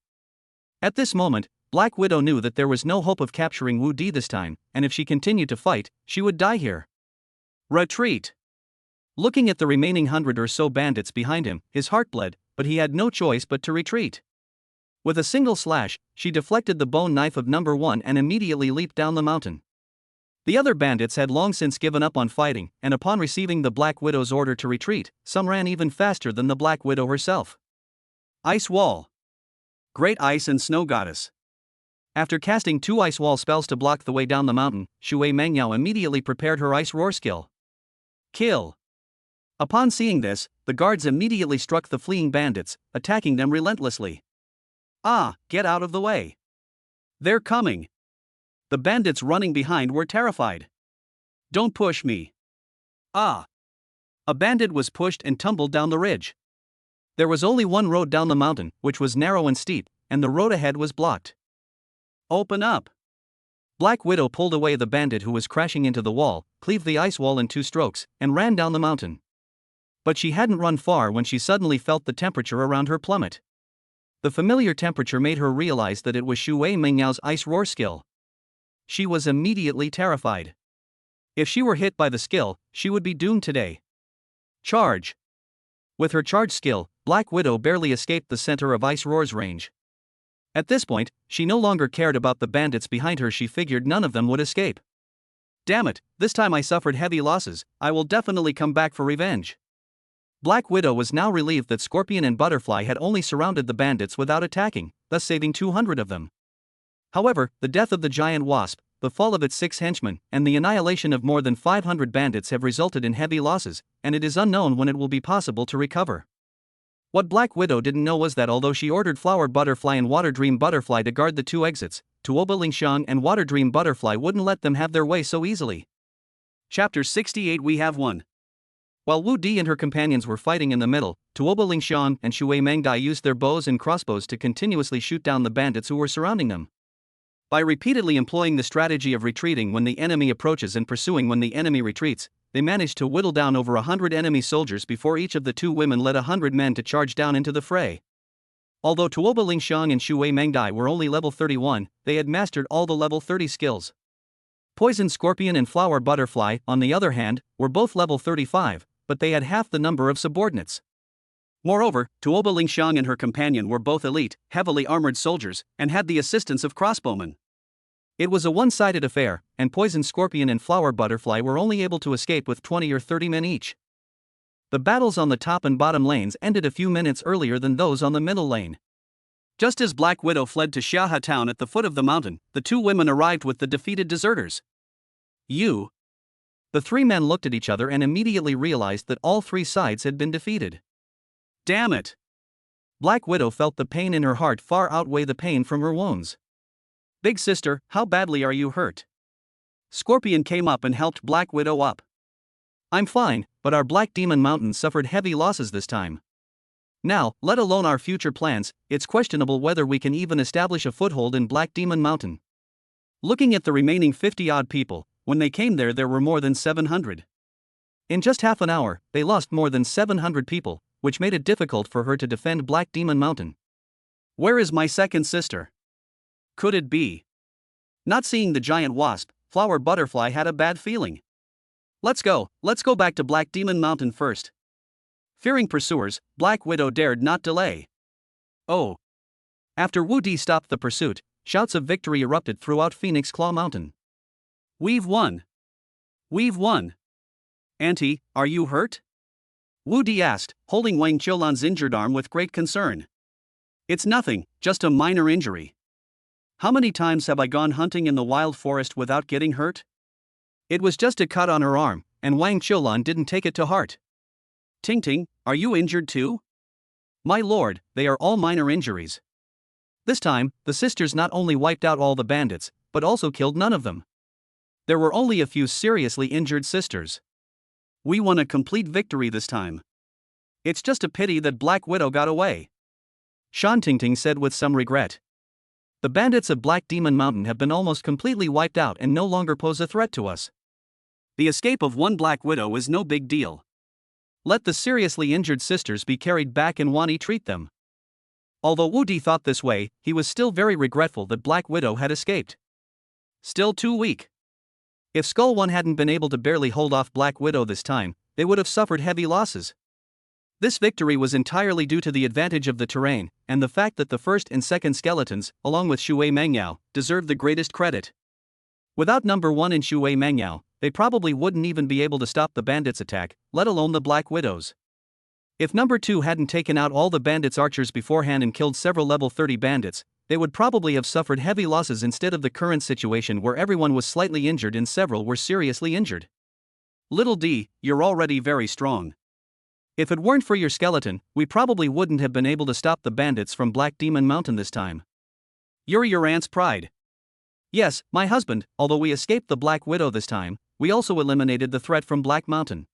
At this moment, Black Widow knew that there was no hope of capturing Wu Di this time, and if she continued to fight, she would die here. Retreat! Looking at the remaining 100 or so bandits behind him, his heart bled, but he had no choice but to retreat. With a single slash, she deflected the bone knife of number 1 and immediately leaped down the mountain. The other bandits had long since given up on fighting, and upon receiving the Black Widow's order to retreat, some ran even faster than the Black Widow herself. Ice Wall. Great Ice and Snow Goddess. After casting 2 Ice Wall spells to block the way down the mountain, Shui Mengyao immediately prepared her Ice Roar skill. Kill. Upon seeing this, the guards immediately struck the fleeing bandits, attacking them relentlessly. Ah, get out of the way. They're coming. The bandits running behind were terrified. Don't push me. Ah. A bandit was pushed and tumbled down the ridge. There was only one road down the mountain, which was narrow and steep, and the road ahead was blocked. Open up. Black Widow pulled away the bandit who was crashing into the wall, cleaved the ice wall in 2 strokes, and ran down the mountain. But she hadn't run far when she suddenly felt the temperature around her plummet. The familiar temperature made her realize that it was Xu Mengyao's ice roar skill. She was immediately terrified. If she were hit by the skill, she would be doomed today. Charge! With her charge skill, Black Widow barely escaped the center of Ice Roar's range. At this point, she no longer cared about the bandits behind her. She figured none of them would escape. Damn it, this time I suffered heavy losses, I will definitely come back for revenge. Black Widow was now relieved that Scorpion and Butterfly had only surrounded the bandits without attacking, thus saving 200 of them. However, the death of the giant wasp, the fall of its 6 henchmen, and the annihilation of more than 500 bandits have resulted in heavy losses, and it is unknown when it will be possible to recover. What Black Widow didn't know was that although she ordered Flower Butterfly and Water Dream Butterfly to guard the 2 exits, Tuoba Lingxiang and Water Dream Butterfly wouldn't let them have their way so easily. Chapter 68 We Have Won. While Wu Di and her companions were fighting in the middle, Tuoba Lingxiang and Xu Mengdai used their bows and crossbows to continuously shoot down the bandits who were surrounding them. By repeatedly employing the strategy of retreating when the enemy approaches and pursuing when the enemy retreats, they managed to whittle down over 100 enemy soldiers before each of the 2 women led 100 men to charge down into the fray. Although Tuoba Lingxiang and Xu Mengdai were only level 31, they had mastered all the level 30 skills. Poison Scorpion and Flower Butterfly, on the other hand, were both level 35, but they had half the number of subordinates. Moreover, Tuoba Lingxiang and her companion were both elite, heavily armored soldiers, and had the assistance of crossbowmen. It was a one-sided affair, and Poison Scorpion and Flower Butterfly were only able to escape with 20 or 30 men each. The battles on the top and bottom lanes ended a few minutes earlier than those on the middle lane. Just as Black Widow fled to Xiahe town at the foot of the mountain, the 2 women arrived with the defeated deserters. You. The 3 men looked at each other and immediately realized that all 3 sides had been defeated. Damn it! Black Widow felt the pain in her heart far outweigh the pain from her wounds. Big sister, how badly are you hurt? Scorpion came up and helped Black Widow up. I'm fine, but our Black Demon Mountain suffered heavy losses this time. Now, let alone our future plans, it's questionable whether we can even establish a foothold in Black Demon Mountain. Looking at the remaining 50-odd people, when they came there were more than 700. In just half an hour, they lost more than 700 people, which made it difficult for her to defend Black Demon Mountain. Where is my second sister? Could it be? Not seeing the giant wasp, Flower Butterfly had a bad feeling. Let's go back to Black Demon Mountain first. Fearing pursuers, Black Widow dared not delay. Oh! After Wu Di stopped the pursuit, shouts of victory erupted throughout Phoenix Claw Mountain. We've won! We've won! Auntie, are you hurt? Wu Di asked, holding Wang Qiulan's injured arm with great concern. It's nothing, just a minor injury. How many times have I gone hunting in the wild forest without getting hurt? It was just a cut on her arm, and Wang Qiulan didn't take it to heart. Ting Ting, are you injured too? My lord, they are all minor injuries. This time, the sisters not only wiped out all the bandits, but also killed none of them. There were only a few seriously injured sisters. We won a complete victory this time. It's just a pity that Black Widow got away. Shan Tingting said with some regret. The bandits of Black Demon Mountain have been almost completely wiped out and no longer pose a threat to us. The escape of one Black Widow is no big deal. Let the seriously injured sisters be carried back and Wani treat them. Although Wu Di thought this way, he was still very regretful that Black Widow had escaped. Still too weak. If Skull One hadn't been able to barely hold off Black Widow this time, they would have suffered heavy losses. This victory was entirely due to the advantage of the terrain, and the fact that the first and second skeletons, along with Xu Mengyao, deserved the greatest credit. Without number 1 and Xu Mengyao, they probably wouldn't even be able to stop the bandits' attack, let alone the Black Widows. If number 2 hadn't taken out all the bandits' archers beforehand and killed several level 30 bandits, they would probably have suffered heavy losses instead of the current situation where everyone was slightly injured and several were seriously injured. Little D, you're already very strong. If it weren't for your skeleton, we probably wouldn't have been able to stop the bandits from Black Demon Mountain this time. You're your aunt's pride. Yes, my husband, although we escaped the Black Widow this time, we also eliminated the threat from Black Mountain.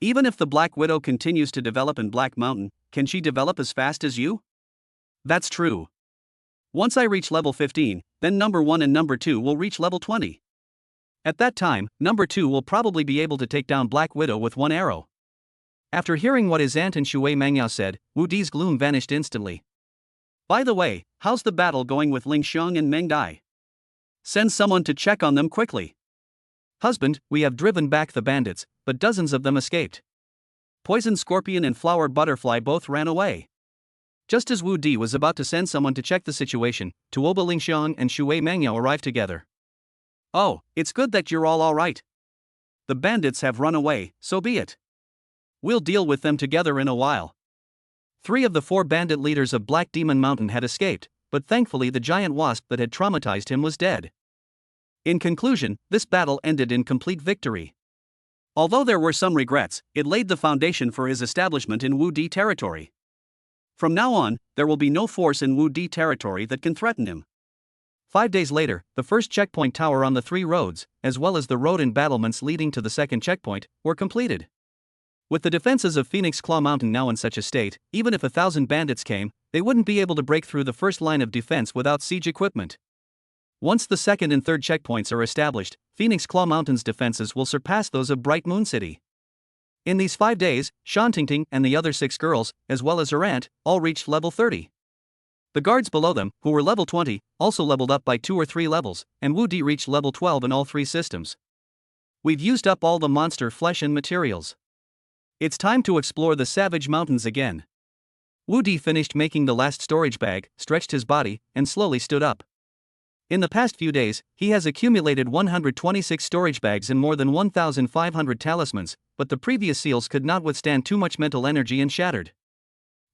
Even if the Black Widow continues to develop in Black Mountain, can she develop as fast as you? That's true. Once I reach level 15, then number 1 and number 2 will reach level 20. At that time, number 2 will probably be able to take down Black Widow with one arrow. After hearing what his aunt and Shui Mangyao said, Wu Di's gloom vanished instantly. By the way, how's the battle going with Ling Xiong and Meng Dai? Send someone to check on them quickly. Husband, we have driven back the bandits, but dozens of them escaped. Poison Scorpion and Flower Butterfly both ran away. Just as Wu Di was about to send someone to check the situation, Tuoba Ling Xiong and Shui Mangyao arrived together. Oh, it's good that you're all right. The bandits have run away, so be it. We'll deal with them together in a while. 3 of the 4 bandit leaders of Black Demon Mountain had escaped, but thankfully the giant wasp that had traumatized him was dead. In conclusion, this battle ended in complete victory. Although there were some regrets, it laid the foundation for his establishment in Wu Di territory. From now on, there will be no force in Wu Di territory that can threaten him. 5 days later, the first checkpoint tower on the 3 roads, as well as the road and battlements leading to the second checkpoint, were completed. With the defenses of Phoenix Claw Mountain now in such a state, even if 1,000 bandits came, they wouldn't be able to break through the first line of defense without siege equipment. Once the second and third checkpoints are established, Phoenix Claw Mountain's defenses will surpass those of Bright Moon City. In these 5 days, Shan Tingting and the other 6 girls, as well as her aunt, all reached level 30. The guards below them, who were level 20, also leveled up by 2 or 3 levels, and Wu Di reached level 12 in all 3 systems. We've used up all the monster flesh and materials. It's time to explore the Savage Mountains again. Wu Di finished making the last storage bag, stretched his body, and slowly stood up. In the past few days, he has accumulated 126 storage bags and more than 1,500 talismans, but the previous seals could not withstand too much mental energy and shattered.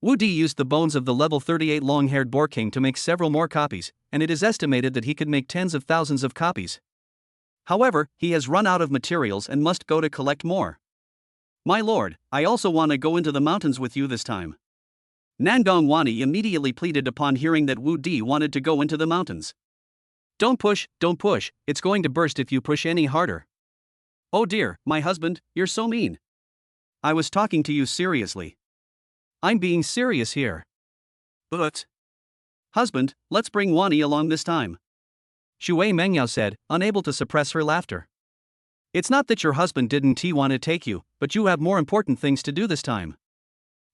Wu Di used the bones of the level 38 long-haired boar king to make several more copies, and it is estimated that he could make tens of thousands of copies. However, he has run out of materials and must go to collect more. My lord, I also want to go into the mountains with you this time. Nangong Wani immediately pleaded upon hearing that Wu Di wanted to go into the mountains. Don't push, it's going to burst if you push any harder. Oh dear, my husband, you're so mean. I was talking to you seriously. I'm being serious here. But... Husband, let's bring Wani along this time. Shui Mengyao said, unable to suppress her laughter. It's not that your husband didn't want to take you, but you have more important things to do this time.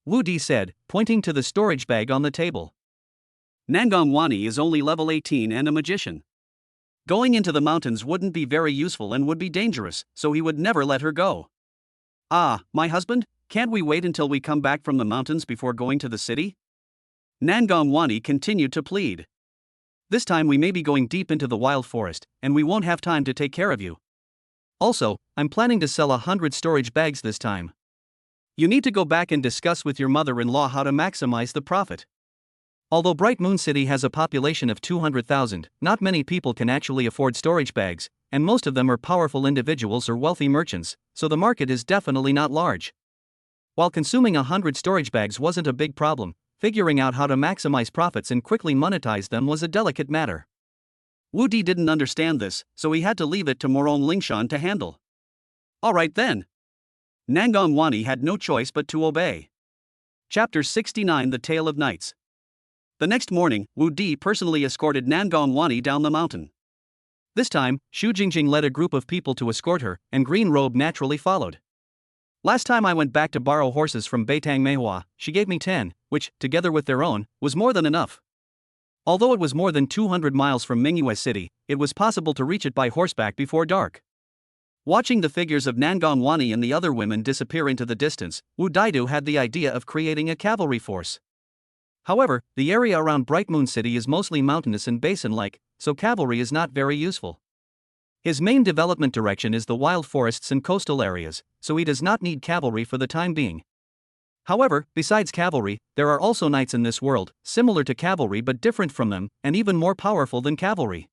Wu Di said, pointing to the storage bag on the table. Nangong Wani is only level 18 and a magician. Going into the mountains wouldn't be very useful and would be dangerous, so he would never let her go. Ah, my husband, can't we wait until we come back from the mountains before going to the city? Nangong Wani continued to plead. This time we may be going deep into the wild forest, and we won't have time to take care of you. Also, I'm planning to sell 100 storage bags this time. You need to go back and discuss with your mother-in-law how to maximize the profit. Although Bright Moon City has a population of 200,000, not many people can actually afford storage bags, and most of them are powerful individuals or wealthy merchants, so the market is definitely not large. While consuming 100 storage bags wasn't a big problem, figuring out how to maximize profits and quickly monetize them was a delicate matter. Wu Di didn't understand this, so he had to leave it to Morong Lingshan to handle. Alright then. Nangong Wani had no choice but to obey. Chapter 69 The Tale of Nights. The next morning, Wu Di personally escorted Nangong Wani down the mountain. This time, Xu Jingjing led a group of people to escort her, and Green Robe naturally followed. Last time I went back to borrow horses from Beitang Meihua, she gave me 10, which, together with their own, was more than enough. Although it was more than 200 miles from Mingyue City, it was possible to reach it by horseback before dark. Watching the figures of Nangong Wani and the other women disappear into the distance, Wu Daidu had the idea of creating a cavalry force. However, the area around Bright Moon City is mostly mountainous and basin-like, so cavalry is not very useful. His main development direction is the wild forests and coastal areas, so he does not need cavalry for the time being. However, besides cavalry, there are also knights in this world, similar to cavalry but different from them, and even more powerful than cavalry.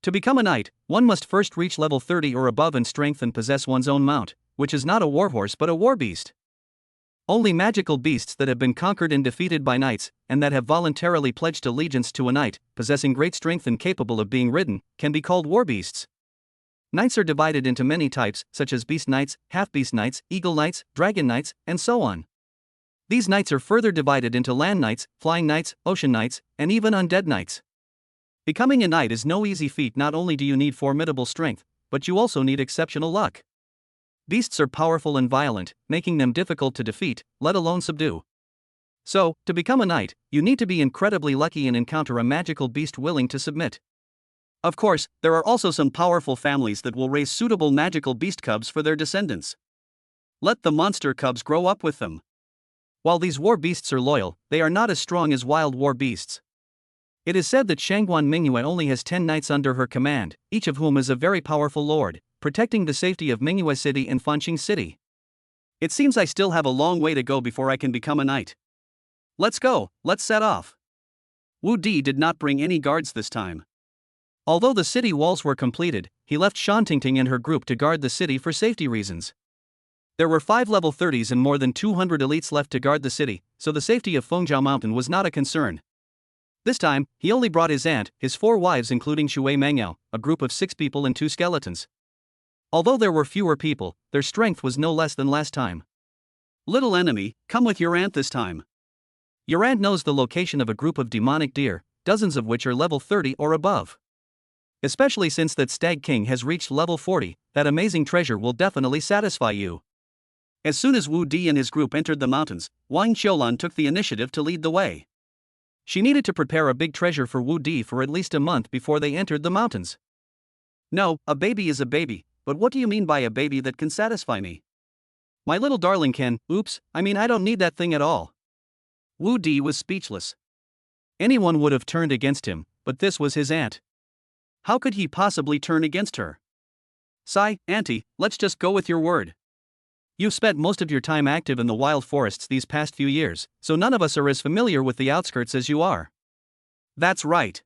To become a knight, one must first reach level 30 or above in strength and possess one's own mount, which is not a warhorse but a warbeast. Only magical beasts that have been conquered and defeated by knights, and that have voluntarily pledged allegiance to a knight, possessing great strength and capable of being ridden, can be called war beasts. Knights are divided into many types, such as beast knights, half-beast knights, eagle knights, dragon knights, and so on. These knights are further divided into land knights, flying knights, ocean knights, and even undead knights. Becoming a knight is no easy feat. Not only do you need formidable strength, but you also need exceptional luck. Beasts are powerful and violent, making them difficult to defeat, let alone subdue. So, to become a knight, you need to be incredibly lucky and encounter a magical beast willing to submit. Of course, there are also some powerful families that will raise suitable magical beast cubs for their descendants. Let the monster cubs grow up with them. While these war beasts are loyal, they are not as strong as wild war beasts. It is said that Shangguan Mingyue only has 10 knights under her command, each of whom is a very powerful lord, protecting the safety of Mingyue City and Fanqing City. It seems I still have a long way to go before I can become a knight. Let's go, let's set off. Wu Di did not bring any guards this time. Although the city walls were completed, he left Shan Tingting and her group to guard the city for safety reasons. There were 5 level 30s and more than 200 elites left to guard the city, so the safety of Fengjiao Mountain was not a concern. This time, he only brought his aunt, his 4 wives including Shui Mengyao, a group of 6 people and 2 skeletons. Although there were fewer people, their strength was no less than last time. Little enemy, come with your aunt this time. Your aunt knows the location of a group of demonic deer, dozens of which are level 30 or above. Especially since that Stag King has reached level 40, that amazing treasure will definitely satisfy you. As soon as Wu Di and his group entered the mountains, Wang Qiulan took the initiative to lead the way. She needed to prepare a big treasure for Wu Di for at least a month before they entered the mountains. No, a baby is a baby, but what do you mean by a baby that can satisfy me? My little darling can, I don't need that thing at all. Wu Di was speechless. Anyone would have turned against him, but this was his aunt. How could he possibly turn against her? Sigh, auntie, let's just go with your word. You've spent most of your time active in the wild forests these past few years, so none of us are as familiar with the outskirts as you are. That's right.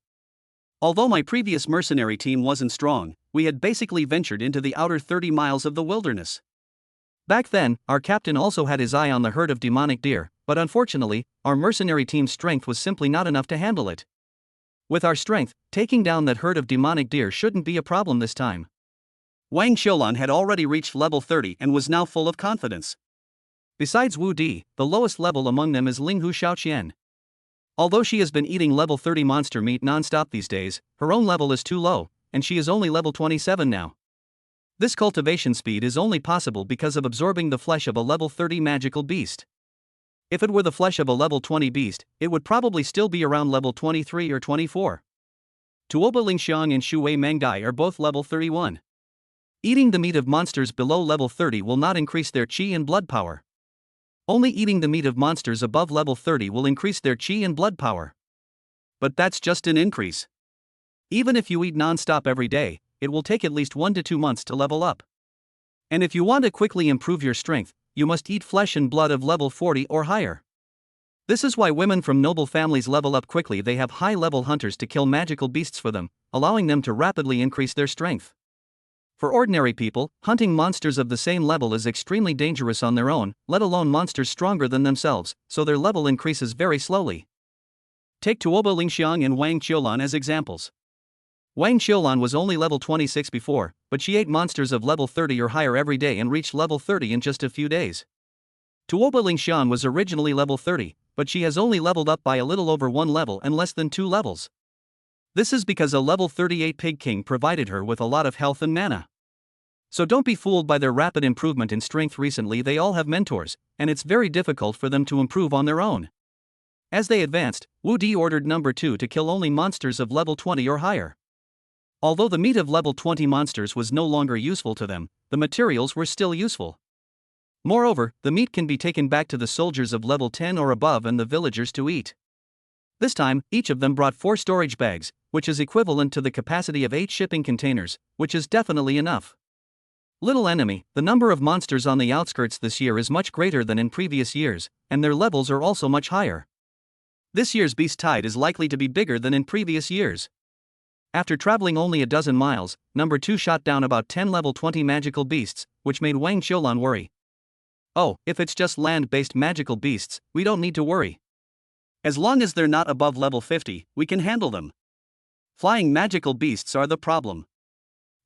Although my previous mercenary team wasn't strong, we had basically ventured into the outer 30 miles of the wilderness. Back then, our captain also had his eye on the herd of demonic deer, but unfortunately, our mercenary team's strength was simply not enough to handle it. With our strength, taking down that herd of demonic deer shouldn't be a problem this time. Wang Qiulan had already reached level 30 and was now full of confidence. Besides Wu Di, the lowest level among them is Linghu Shaoqian. Although she has been eating level 30 monster meat non-stop these days, her own level is too low, and she is only level 27 now. This cultivation speed is only possible because of absorbing the flesh of a level 30 magical beast. If it were the flesh of a level 20 beast, it would probably still be around level 23 or 24. Tuoba Lingxiang and Shui Mengai are both level 31. Eating the meat of monsters below level 30 will not increase their qi and blood power. Only eating the meat of monsters above level 30 will increase their qi and blood power. But that's just an increase. Even if you eat non-stop every day, it will take at least 1 to 2 months to level up. And if you want to quickly improve your strength, you must eat flesh and blood of level 40 or higher. This is why women from noble families level up quickly. They have high-level hunters to kill magical beasts for them, allowing them to rapidly increase their strength. For ordinary people, hunting monsters of the same level is extremely dangerous on their own, let alone monsters stronger than themselves, so their level increases very slowly. Take Tuoba Lingxiang and Wang Qiulan as examples. Wang Qiulan was only level 26 before, but she ate monsters of level 30 or higher every day and reached level 30 in just a few days. Tuoba Lingxiang was originally level 30, but she has only leveled up by a little over 1 level and less than 2 levels. This is because a level 38 Pig King provided her with a lot of health and mana. So don't be fooled by their rapid improvement in strength recently. They all have mentors, and it's very difficult for them to improve on their own. As they advanced, Wu Di ordered number 2 to kill only monsters of level 20 or higher. Although the meat of level 20 monsters was no longer useful to them, the materials were still useful. Moreover, the meat can be taken back to the soldiers of level 10 or above and the villagers to eat. This time, each of them brought 4 storage bags, which is equivalent to the capacity of 8 shipping containers, which is definitely enough. Little enemy, the number of monsters on the outskirts this year is much greater than in previous years, and their levels are also much higher. This year's beast tide is likely to be bigger than in previous years. After traveling only a dozen miles, number 2 shot down about 10 level 20 magical beasts, which made Wang Qiulan worry. Oh, if it's just land-based magical beasts, we don't need to worry. As long as they're not above level 50, we can handle them. Flying magical beasts are the problem.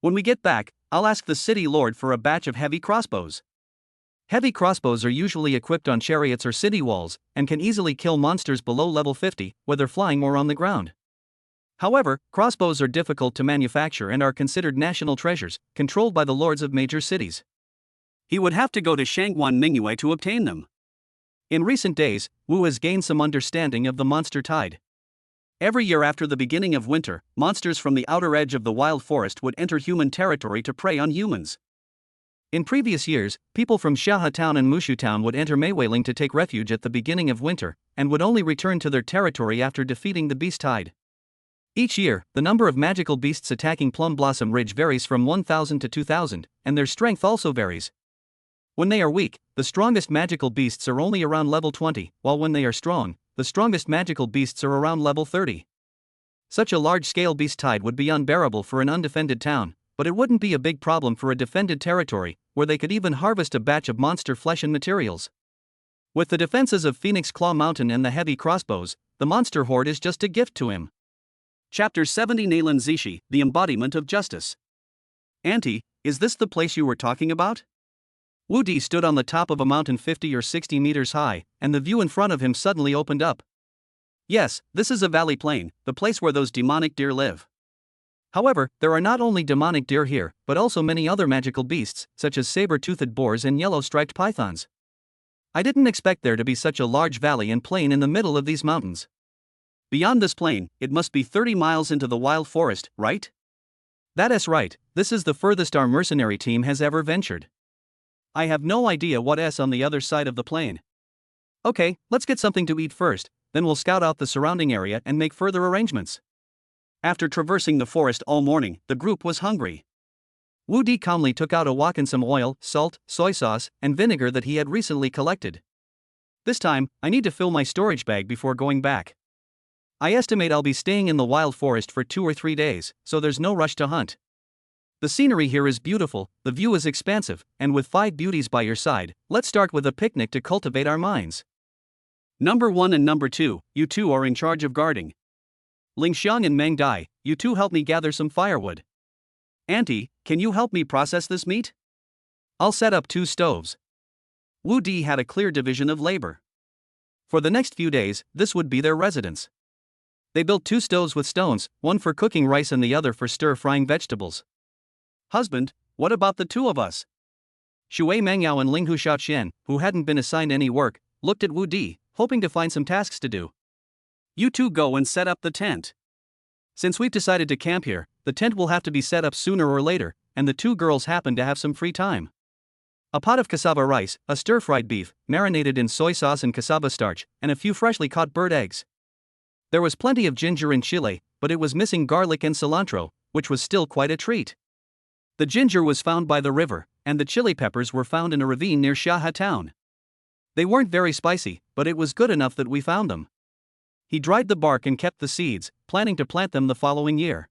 When we get back, I'll ask the city lord for a batch of heavy crossbows. Heavy crossbows are usually equipped on chariots or city walls, and can easily kill monsters below level 50, whether flying or on the ground. However, crossbows are difficult to manufacture and are considered national treasures, controlled by the lords of major cities. He would have to go to Shangguan Mingyue to obtain them. In recent days, Wu has gained some understanding of the monster tide. Every year after the beginning of winter, monsters from the outer edge of the wild forest would enter human territory to prey on humans. In previous years, people from Xiahe Town and Mushu Town would enter Meiweiling to take refuge at the beginning of winter, and would only return to their territory after defeating the beast tide. Each year, the number of magical beasts attacking Plum Blossom Ridge varies from 1,000 to 2,000, and their strength also varies. When they are weak, the strongest magical beasts are only around level 20, while when they are strong, the strongest magical beasts are around level 30. Such a large-scale beast tide would be unbearable for an undefended town, but it wouldn't be a big problem for a defended territory, where they could even harvest a batch of monster flesh and materials. With the defenses of Phoenix Claw Mountain and the heavy crossbows, the monster horde is just a gift to him. Chapter 70 Nayland Zishi, the embodiment of justice. Auntie, is this the place you were talking about? Wu Di stood on the top of a mountain 50 or 60 meters high, and the view in front of him suddenly opened up. Yes, this is a valley plain, the place where those demonic deer live. However, there are not only demonic deer here, but also many other magical beasts, such as saber-toothed boars and yellow-striped pythons. I didn't expect there to be such a large valley and plain in the middle of these mountains. Beyond this plain, it must be 30 miles into the wild forest, right? That is right, this is the furthest our mercenary team has ever ventured. I have no idea what's on the other side of the plain. Okay, let's get something to eat first, then we'll scout out the surrounding area and make further arrangements. After traversing the forest all morning, the group was hungry. Wu Di calmly took out a wok and some oil, salt, soy sauce, and vinegar that he had recently collected. This time, I need to fill my storage bag before going back. I estimate I'll be staying in the wild forest for 2 or 3 days, so there's no rush to hunt. The scenery here is beautiful, the view is expansive, and with 5 beauties by your side, let's start with a picnic to cultivate our minds. Number 1 and number 2, you two are in charge of guarding. Ling Xiang and Meng Dai, you two help me gather some firewood. Auntie, can you help me process this meat? I'll set up 2 stoves. Wu Di had a clear division of labor. For the next few days, this would be their residence. They built 2 stoves with stones, one for cooking rice and the other for stir-frying vegetables. Husband, what about the 2 of us? Shui Mengyao and Ling Xiaoqian, who hadn't been assigned any work, looked at Wu Di, hoping to find some tasks to do. You two go and set up the tent. Since we've decided to camp here, the tent will have to be set up sooner or later, and the 2 girls happen to have some free time. A pot of cassava rice, a stir-fried beef, marinated in soy sauce and cassava starch, and a few freshly caught bird eggs. There was plenty of ginger and chile, but it was missing garlic and cilantro, which was still quite a treat. The ginger was found by the river, and the chili peppers were found in a ravine near Xiahe Town. They weren't very spicy, but it was good enough that we found them. He dried the bark and kept the seeds, planning to plant them the following year.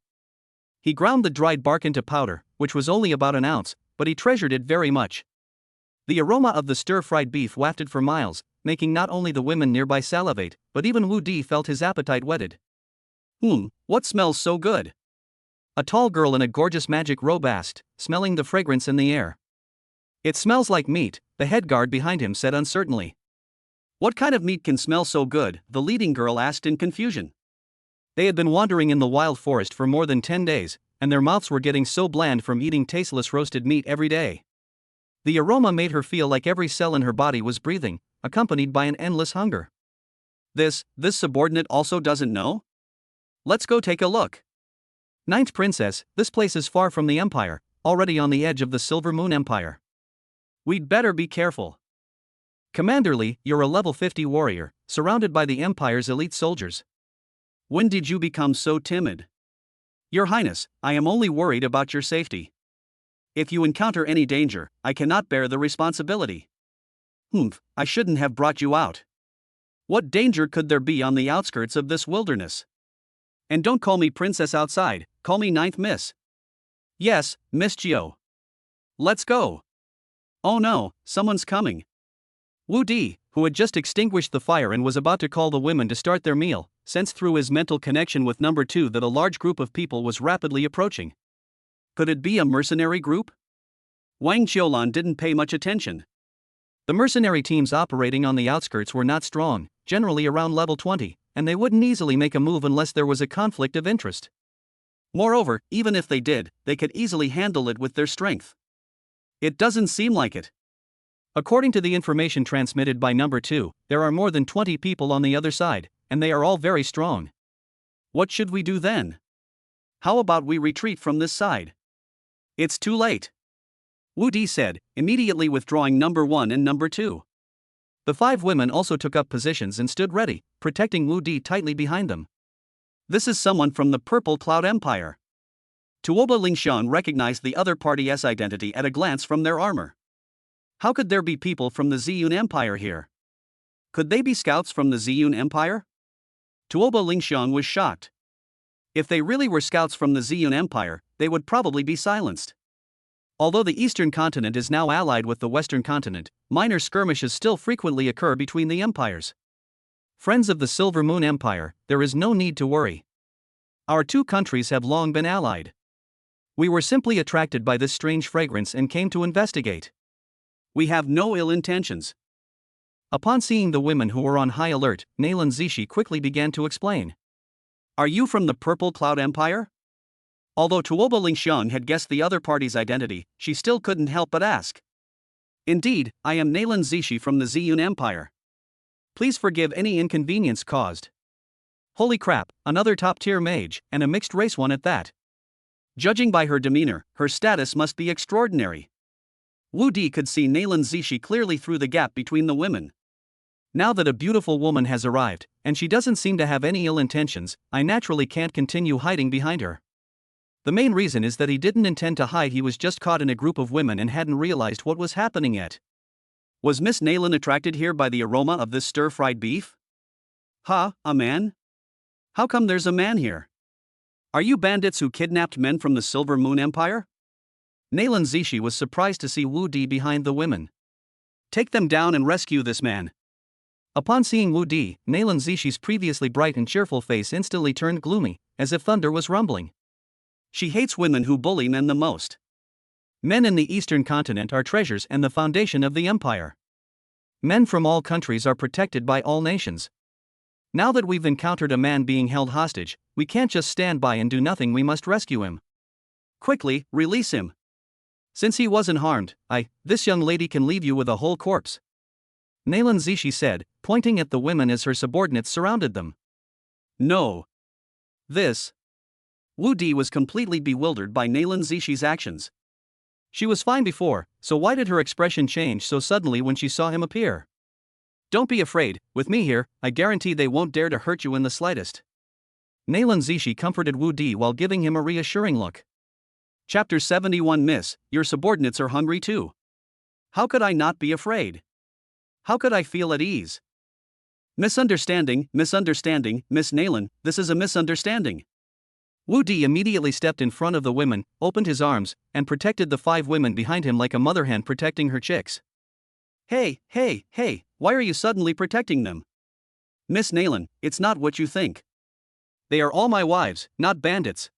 He ground the dried bark into powder, which was only about an ounce, but he treasured it very much. The aroma of the stir-fried beef wafted for miles, making not only the women nearby salivate, but even Wu Di felt his appetite whetted. What smells so good? A tall girl in a gorgeous magic robe asked, smelling the fragrance in the air. It smells like meat, the head guard behind him said uncertainly. What kind of meat can smell so good? The leading girl asked in confusion. They had been wandering in the wild forest for more than 10 days, and their mouths were getting so bland from eating tasteless roasted meat every day. The aroma made her feel like every cell in her body was breathing, accompanied by an endless hunger. This subordinate also doesn't know? Let's go take a look. Ninth Princess, this place is far from the Empire, already on the edge of the Silver Moon Empire. We'd better be careful. Commander Li, you're a level 50 warrior, surrounded by the Empire's elite soldiers. When did you become so timid? Your Highness, I am only worried about your safety. If you encounter any danger, I cannot bear the responsibility. I shouldn't have brought you out. What danger could there be on the outskirts of this wilderness? And don't call me Princess outside, call me Ninth Miss. Yes, Miss Gio. Let's go. Oh no, someone's coming. Wu Di, who had just extinguished the fire and was about to call the women to start their meal, sensed through his mental connection with number 2 that a large group of people was rapidly approaching. Could it be a mercenary group? Wang Qiulan didn't pay much attention. The mercenary teams operating on the outskirts were not strong, generally around level 20, and they wouldn't easily make a move unless there was a conflict of interest. Moreover, even if they did, they could easily handle it with their strength. It doesn't seem like it. According to the information transmitted by number 2, there are more than 20 people on the other side, and they are all very strong. What should we do then? How about we retreat from this side? It's too late. Wu Di said, immediately withdrawing number 1 and number 2. The 5 women also took up positions and stood ready, protecting Wu Di tightly behind them. This is someone from the Purple Cloud Empire. Tuoba Lingshan recognized the other party's identity at a glance from their armor. How could there be people from the Ziyun Empire here? Could they be scouts from the Ziyun Empire? Tuoba Lingshan was shocked. If they really were scouts from the Ziyun Empire, they would probably be silenced. Although the Eastern continent is now allied with the Western continent, minor skirmishes still frequently occur between the empires. Friends of the Silver Moon Empire, there is no need to worry. Our 2 countries have long been allied. We were simply attracted by this strange fragrance and came to investigate. We have no ill intentions. Upon seeing the women who were on high alert, Nalan Zishi quickly began to explain. Are you from the Purple Cloud Empire? Although Tuoba Lingshan had guessed the other party's identity, she still couldn't help but ask. Indeed, I am Nalan Zishi from the Ziyun Empire. Please forgive any inconvenience caused. Holy crap, another top-tier mage, and a mixed-race one at that. Judging by her demeanor, her status must be extraordinary. Wu Di could see Nalan Zishi clearly through the gap between the women. Now that a beautiful woman has arrived, and she doesn't seem to have any ill intentions, I naturally can't continue hiding behind her. The main reason is that he didn't intend to hide, he was just caught in a group of women and hadn't realized what was happening yet. Was Miss Nalan attracted here by the aroma of this stir-fried beef? Ha, a man? How come there's a man here? Are you bandits who kidnapped men from the Silver Moon Empire? Nalan Zishi was surprised to see Wu Di behind the women. Take them down and rescue this man. Upon seeing Wu Di, Nalan Zishi's previously bright and cheerful face instantly turned gloomy, as if thunder was rumbling. She hates women who bully men the most. Men in the Eastern continent are treasures and the foundation of the empire. Men from all countries are protected by all nations. Now that we've encountered a man being held hostage, we can't just stand by and do nothing, we must rescue him. Quickly, release him. Since he wasn't harmed, this young lady can leave you with a whole corpse. Nalan Zishi said, pointing at the women as her subordinates surrounded them. No. This. Wu Di was completely bewildered by Nalan Zishi's actions. She was fine before, so why did her expression change so suddenly when she saw him appear? Don't be afraid, with me here, I guarantee they won't dare to hurt you in the slightest. Nalan Zishi comforted Wu Di while giving him a reassuring look. Chapter 71 Miss, your subordinates are hungry too. How could I not be afraid? How could I feel at ease? Misunderstanding, Miss Nalan, this is a misunderstanding. Wu Di immediately stepped in front of the women, opened his arms, and protected the 5 women behind him like a mother hen protecting her chicks. Hey, why are you suddenly protecting them? Miss Nalan, it's not what you think. They are all my wives, not bandits.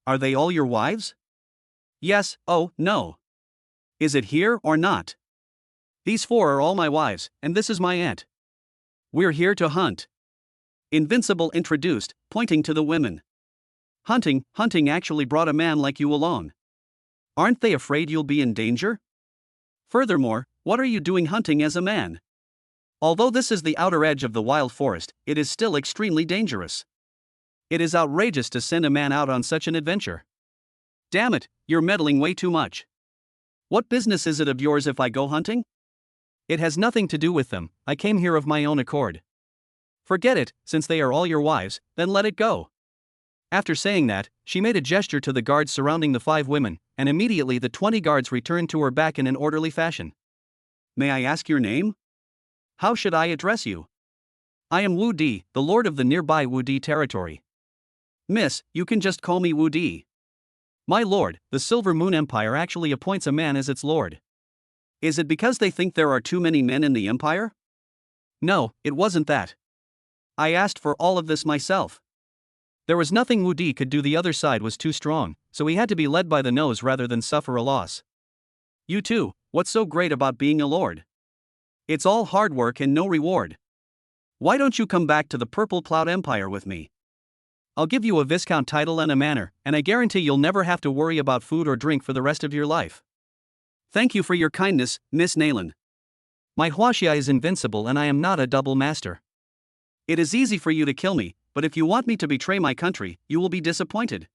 Are they all your wives? Yes, oh, no. Is it here or not? These 4 are all my wives, and this is my aunt. We're here to hunt. Invincible introduced, pointing to the women. Hunting actually brought a man like you along. Aren't they afraid you'll be in danger? Furthermore, what are you doing hunting as a man? Although this is the outer edge of the wild forest, it is still extremely dangerous. It is outrageous to send a man out on such an adventure. Damn it, you're meddling way too much. What business is it of yours if I go hunting? It has nothing to do with them, I came here of my own accord. Forget it, since they are all your wives, then let it go. After saying that, she made a gesture to the guards surrounding the 5 women, and immediately the 20 guards returned to her back in an orderly fashion. May I ask your name? How should I address you? I am Wu Di, the lord of the nearby Wu Di territory. Miss, you can just call me Wu Di. My lord, the Silver Moon Empire actually appoints a man as its lord. Is it because they think there are too many men in the empire? No, it wasn't that. I asked for all of this myself. There was nothing Wu Di could do, the other side was too strong, so he had to be led by the nose rather than suffer a loss. You too, what's so great about being a lord? It's all hard work and no reward. Why don't you come back to the Purple Cloud Empire with me? I'll give you a Viscount title and a manor, and I guarantee you'll never have to worry about food or drink for the rest of your life. Thank you for your kindness, Miss Naylan. My Huaxia is invincible and I am not a double master. It is easy for you to kill me, but if you want me to betray my country, you will be disappointed.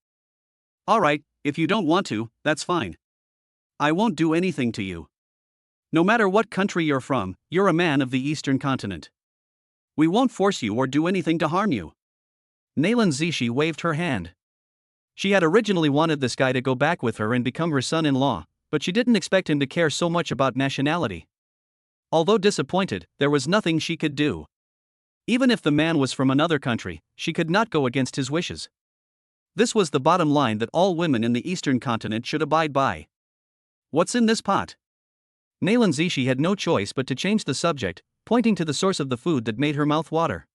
Alright, if you don't want to, that's fine. I won't do anything to you. No matter what country you're from, you're a man of the Eastern continent. We won't force you or do anything to harm you. Naylan Zishi waved her hand. She had originally wanted this guy to go back with her and become her son-in-law, but she didn't expect him to care so much about nationality. Although disappointed, there was nothing she could do. Even if the man was from another country, she could not go against his wishes. This was the bottom line that all women in the Eastern continent should abide by. What's in this pot? Naylan Zishi had no choice but to change the subject, pointing to the source of the food that made her mouth water.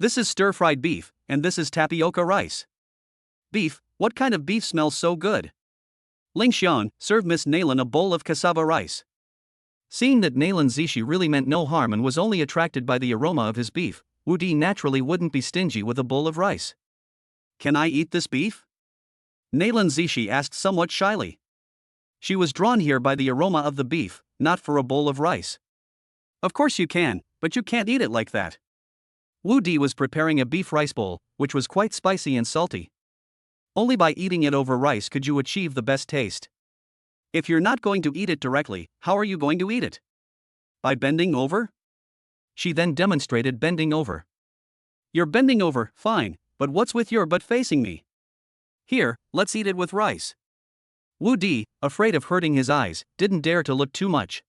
This is stir-fried beef, and this is tapioca rice. Beef? What kind of beef smells so good? Ling Xiang, serve Miss Naylan a bowl of cassava rice. Seeing that Naylan Zishi really meant no harm and was only attracted by the aroma of his beef, Wu Di naturally wouldn't be stingy with a bowl of rice. Can I eat this beef? Naylan Zishi asked somewhat shyly. She was drawn here by the aroma of the beef, not for a bowl of rice. Of course you can, but you can't eat it like that. Wu Di was preparing a beef rice bowl, which was quite spicy and salty. Only by eating it over rice could you achieve the best taste. If you're not going to eat it directly, how are you going to eat it? By bending over? She then demonstrated bending over. You're bending over, fine, but what's with your butt facing me? Here, let's eat it with rice. Wu Di, afraid of hurting his eyes, didn't dare to look too much.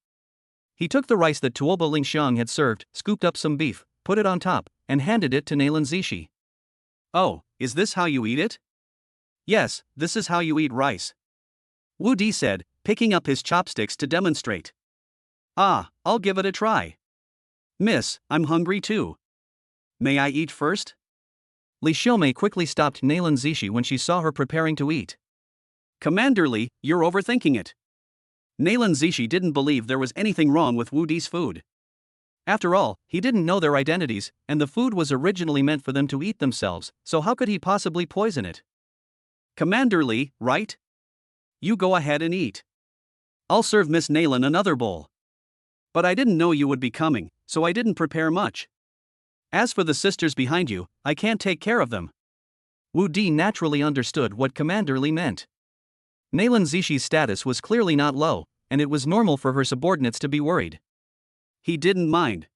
He took the rice that Tuoba Ling Xiang had served, scooped up some beef, put it on top, and handed it to Naylan Zishi. Oh, is this how you eat it? Yes, this is how you eat rice. Wu Di said, picking up his chopsticks to demonstrate. Ah, I'll give it a try. Miss, I'm hungry too. May I eat first? Li Xiaomei quickly stopped Naylan Zishi when she saw her preparing to eat. Commander Li, you're overthinking it. Naylan Zishi didn't believe there was anything wrong with Wu Di's food. After all, he didn't know their identities, and the food was originally meant for them to eat themselves, so how could he possibly poison it? Commander Li, right? You go ahead and eat. I'll serve Miss Naylan another bowl. But I didn't know you would be coming, so I didn't prepare much. As for the sisters behind you, I can't take care of them. Wu Di naturally understood what Commander Li meant. Naylan Zishi's status was clearly not low, and it was normal for her subordinates to be worried. He didn't mind.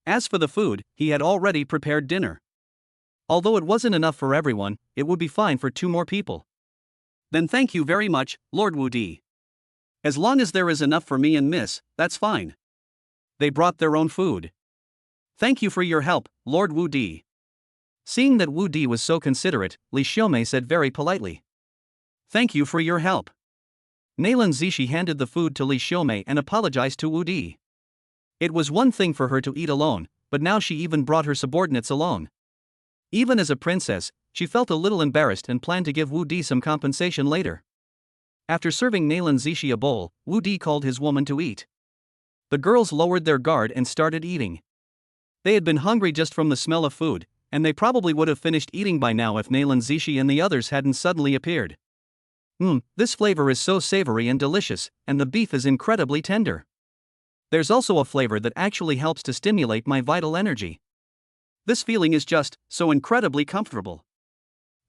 As for the food, he had already prepared dinner. Although it wasn't enough for everyone, it would be fine for 2 more people. Then thank you very much, Lord Wu Di. As long as there is enough for me and Miss, that's fine. They brought their own food. Thank you for your help, Lord Wu Di. Seeing that Wu Di was so considerate, Li Xiaomei said very politely. Thank you for your help. Naylan Zishi handed the food to Li Xiaomei and apologized to Wu Di. It was one thing for her to eat alone, but now she even brought her subordinates along. Even as a princess, she felt a little embarrassed and planned to give Wu Di some compensation later. After serving Naylan Zishi a bowl, Wu Di called his woman to eat. The girls lowered their guard and started eating. They had been hungry just from the smell of food, and they probably would have finished eating by now if Naylan Zishi and the others hadn't suddenly appeared. This flavor is so savory and delicious, and the beef is incredibly tender. There's also a flavor that actually helps to stimulate my vital energy. This feeling is just so incredibly comfortable.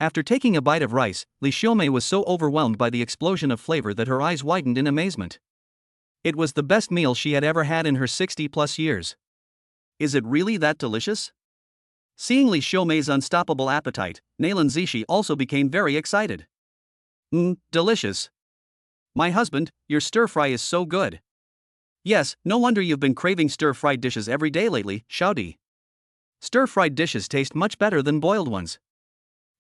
After taking a bite of rice, Li Xiaomei was so overwhelmed by the explosion of flavor that her eyes widened in amazement. It was the best meal she had ever had in her 60-plus years. Is it really that delicious? Seeing Li Xiaomei's unstoppable appetite, Naylan Zishi also became very excited. Delicious. My husband, your stir-fry is so good. Yes, no wonder you've been craving stir-fried dishes every day lately, Xiaodi. Stir-fried dishes taste much better than boiled ones.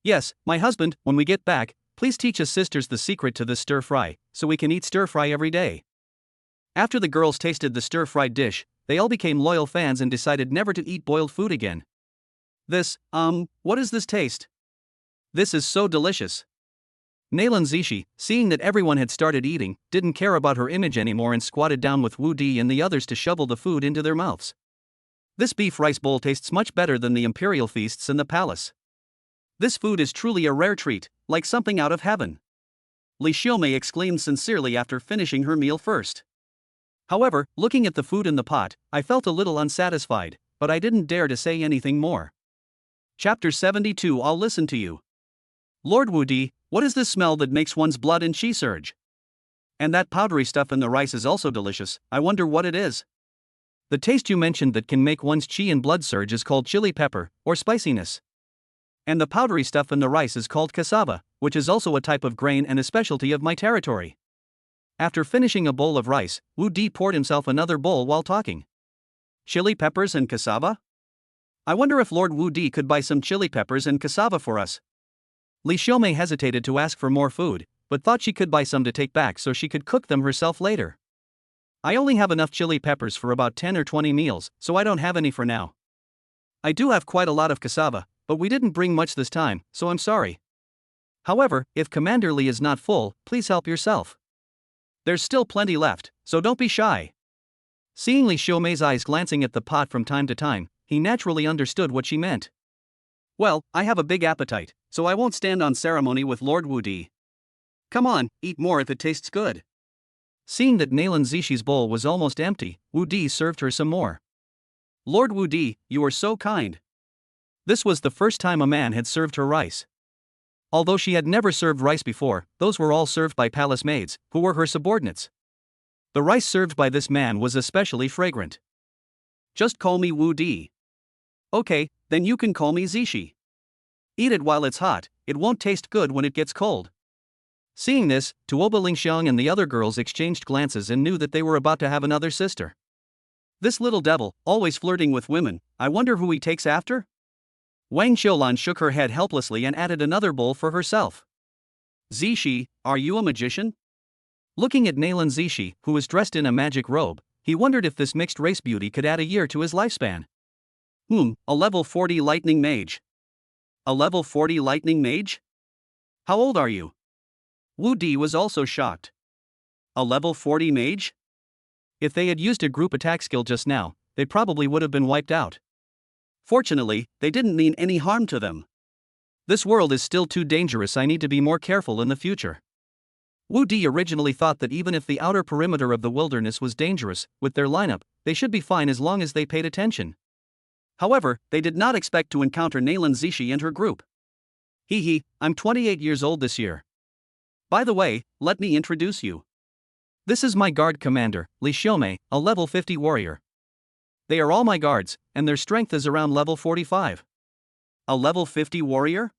Yes, my husband, when we get back, please teach us sisters the secret to this stir-fry, so we can eat stir-fry every day. After the girls tasted the stir-fried dish, they all became loyal fans and decided never to eat boiled food again. What is this taste? This is so delicious. Nalan Zishi, seeing that everyone had started eating, didn't care about her image anymore and squatted down with Wu Di and the others to shovel the food into their mouths. This beef rice bowl tastes much better than the imperial feasts in the palace. This food is truly a rare treat, like something out of heaven. Li Xiaomei exclaimed sincerely after finishing her meal first. However, looking at the food in the pot, I felt a little unsatisfied, but I didn't dare to say anything more. Chapter 72. I'll listen to you. Lord Wu Di, what is this smell that makes one's blood and qi surge? And that powdery stuff in the rice is also delicious, I wonder what it is. The taste you mentioned that can make one's qi and blood surge is called chili pepper, or spiciness. And the powdery stuff in the rice is called cassava, which is also a type of grain and a specialty of my territory. After finishing a bowl of rice, Wu Di poured himself another bowl while talking. Chili peppers and cassava? I wonder if Lord Wu Di could buy some chili peppers and cassava for us. Li Xiaomei hesitated to ask for more food, but thought she could buy some to take back so she could cook them herself later. I only have enough chili peppers for about 10 or 20 meals, so I don't have any for now. I do have quite a lot of cassava, but we didn't bring much this time, so I'm sorry. However, if Commander Li is not full, please help yourself. There's still plenty left, so don't be shy. Seeing Li Xiaomei's eyes glancing at the pot from time to time, he naturally understood what she meant. Well, I have a big appetite, so I won't stand on ceremony with Lord Wu Di. Come on, eat more if it tastes good. Seeing that Nalan Zishi's bowl was almost empty, Wu Di served her some more. Lord Wu Di, you are so kind. This was the first time a man had served her rice. Although she had never served rice before, those were all served by palace maids, who were her subordinates. The rice served by this man was especially fragrant. Just call me Wu Di. Okay, then you can call me Zishi. Eat it while it's hot, it won't taste good when it gets cold. Seeing this, Tuoba Lingxiang and the other girls exchanged glances and knew that they were about to have another sister. This little devil, always flirting with women, I wonder who he takes after? Wang Xiulan shook her head helplessly and added another bowl for herself. Zishi, are you a magician? Looking at Nalan Zishi, who was dressed in a magic robe, he wondered if this mixed race beauty could add a year to his lifespan. A level 40 lightning mage. A level 40 lightning mage? How old are you? Wu Di was also shocked. A level 40 mage? If they had used a group attack skill just now, they probably would have been wiped out. Fortunately, they didn't mean any harm to them. This world is still too dangerous, I need to be more careful in the future. Wu Di originally thought that even if the outer perimeter of the wilderness was dangerous, with their lineup, they should be fine as long as they paid attention. However, they did not expect to encounter Nalan Zishi and her group. I'm 28 years old this year. By the way, let me introduce you. This is my guard commander, Li Xiaomei, a level 50 warrior. They are all my guards, and their strength is around level 45. A level 50 warrior?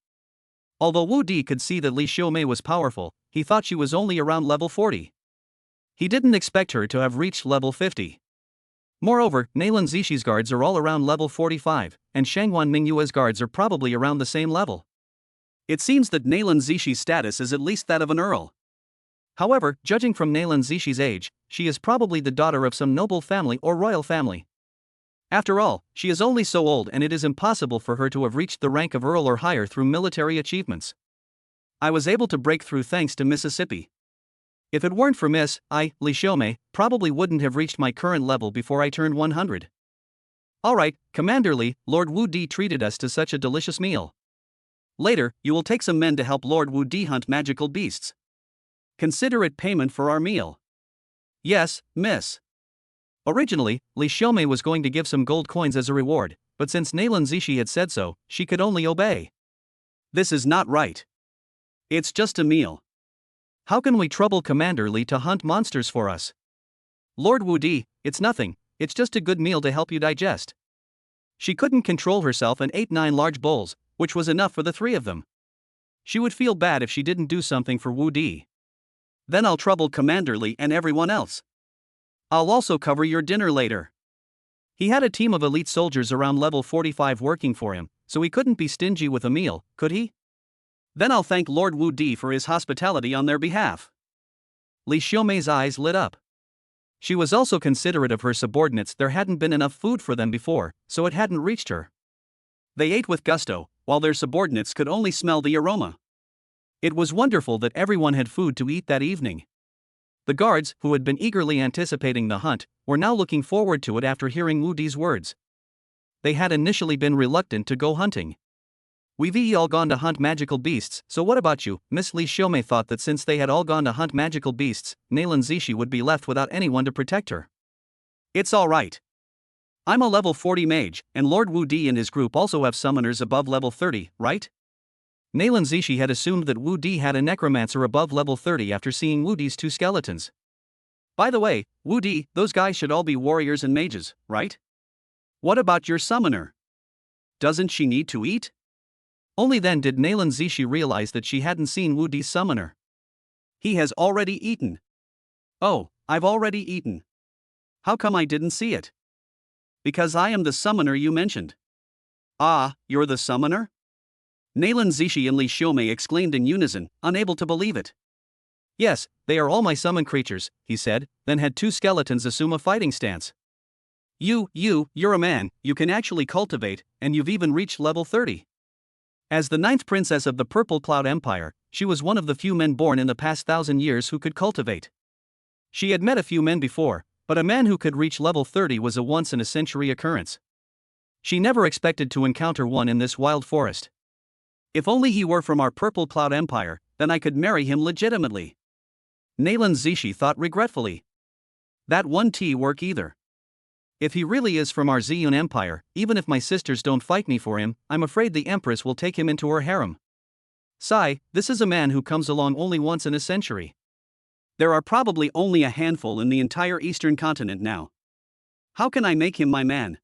Although Wu Di could see that Li Xiaomei was powerful, he thought she was only around level 40. He didn't expect her to have reached level 50. Moreover, Nalan Zishi's guards are all around level 45, and Shangwan Mingyue's guards are probably around the same level. It seems that Nalan Zishi's status is at least that of an earl. However, judging from Nalan Zishi's age, she is probably the daughter of some noble family or royal family. After all, she is only so old and it is impossible for her to have reached the rank of earl or higher through military achievements. I was able to break through thanks to Mississippi. If it weren't for Li Xiaomei, probably wouldn't have reached my current level before I turned 100. Alright, Commander Li, Lord Wu Di treated us to such a delicious meal. Later, you will take some men to help Lord Wu Di hunt magical beasts. Consider it payment for our meal. Yes, miss. Originally, Li Xiaomei was going to give some gold coins as a reward, but since Nalan Zishi had said so, she could only obey. This is not right. It's just a meal. How can we trouble Commander Li to hunt monsters for us? Lord Wu Di, it's nothing, it's just a good meal to help you digest. She couldn't control herself and ate 9 large bowls, which was enough for the 3 of them. She would feel bad if she didn't do something for Wu Di. Then I'll trouble Commander Li and everyone else. I'll also cover your dinner later. He had a team of elite soldiers around level 45 working for him, so he couldn't be stingy with a meal, could he? Then I'll thank Lord Wu Di for his hospitality on their behalf. Li Xiaomei's eyes lit up. She was also considerate of her subordinates. There hadn't been enough food for them before, so it hadn't reached her. They ate with gusto, while their subordinates could only smell the aroma. It was wonderful that everyone had food to eat that evening. The guards, who had been eagerly anticipating the hunt, were now looking forward to it after hearing Wu Di's words. They had initially been reluctant to go hunting. "We've all gone to hunt magical beasts, so what about you?" Miss Li Xiaomei thought that since they had all gone to hunt magical beasts, Nailan Zishi would be left without anyone to protect her. "It's alright. I'm a level 40 mage, and Lord Wu Di and his group also have summoners above level 30, right?" Nailan Zishi had assumed that Wu Di had a necromancer above level 30 after seeing Wu Di's two skeletons. "By the way, Wu Di, those guys should all be warriors and mages, right? What about your summoner? Doesn't she need to eat?" Only then did Nailan Zishi realize that she hadn't seen Wu Di's summoner. "He has already eaten." "Oh, I've already eaten. How come I didn't see it?" "Because I am the summoner you mentioned." "Ah, you're the summoner?" Nailan Zishi and Li Xiaomei exclaimed in unison, unable to believe it. "Yes, they are all my summoned creatures," he said, then had two skeletons assume a fighting stance. You're a man, you can actually cultivate, and you've even reached level 30. As the 9th princess of the Purple Cloud Empire, she was one of the few men born in the past 1,000 years who could cultivate. She had met a few men before, but a man who could reach level 30 was a once-in-a-century occurrence. She never expected to encounter one in this wild forest. "If only he were from our Purple Cloud Empire, then I could marry him legitimately," Nailan Zishi thought regretfully. "That won't work either. If he really is from our Ziyun Empire, even if my sisters don't fight me for him, I'm afraid the Empress will take him into her harem. Sigh, this is a man who comes along only once in a century. There are probably only a handful in the entire Eastern continent now. How can I make him my man?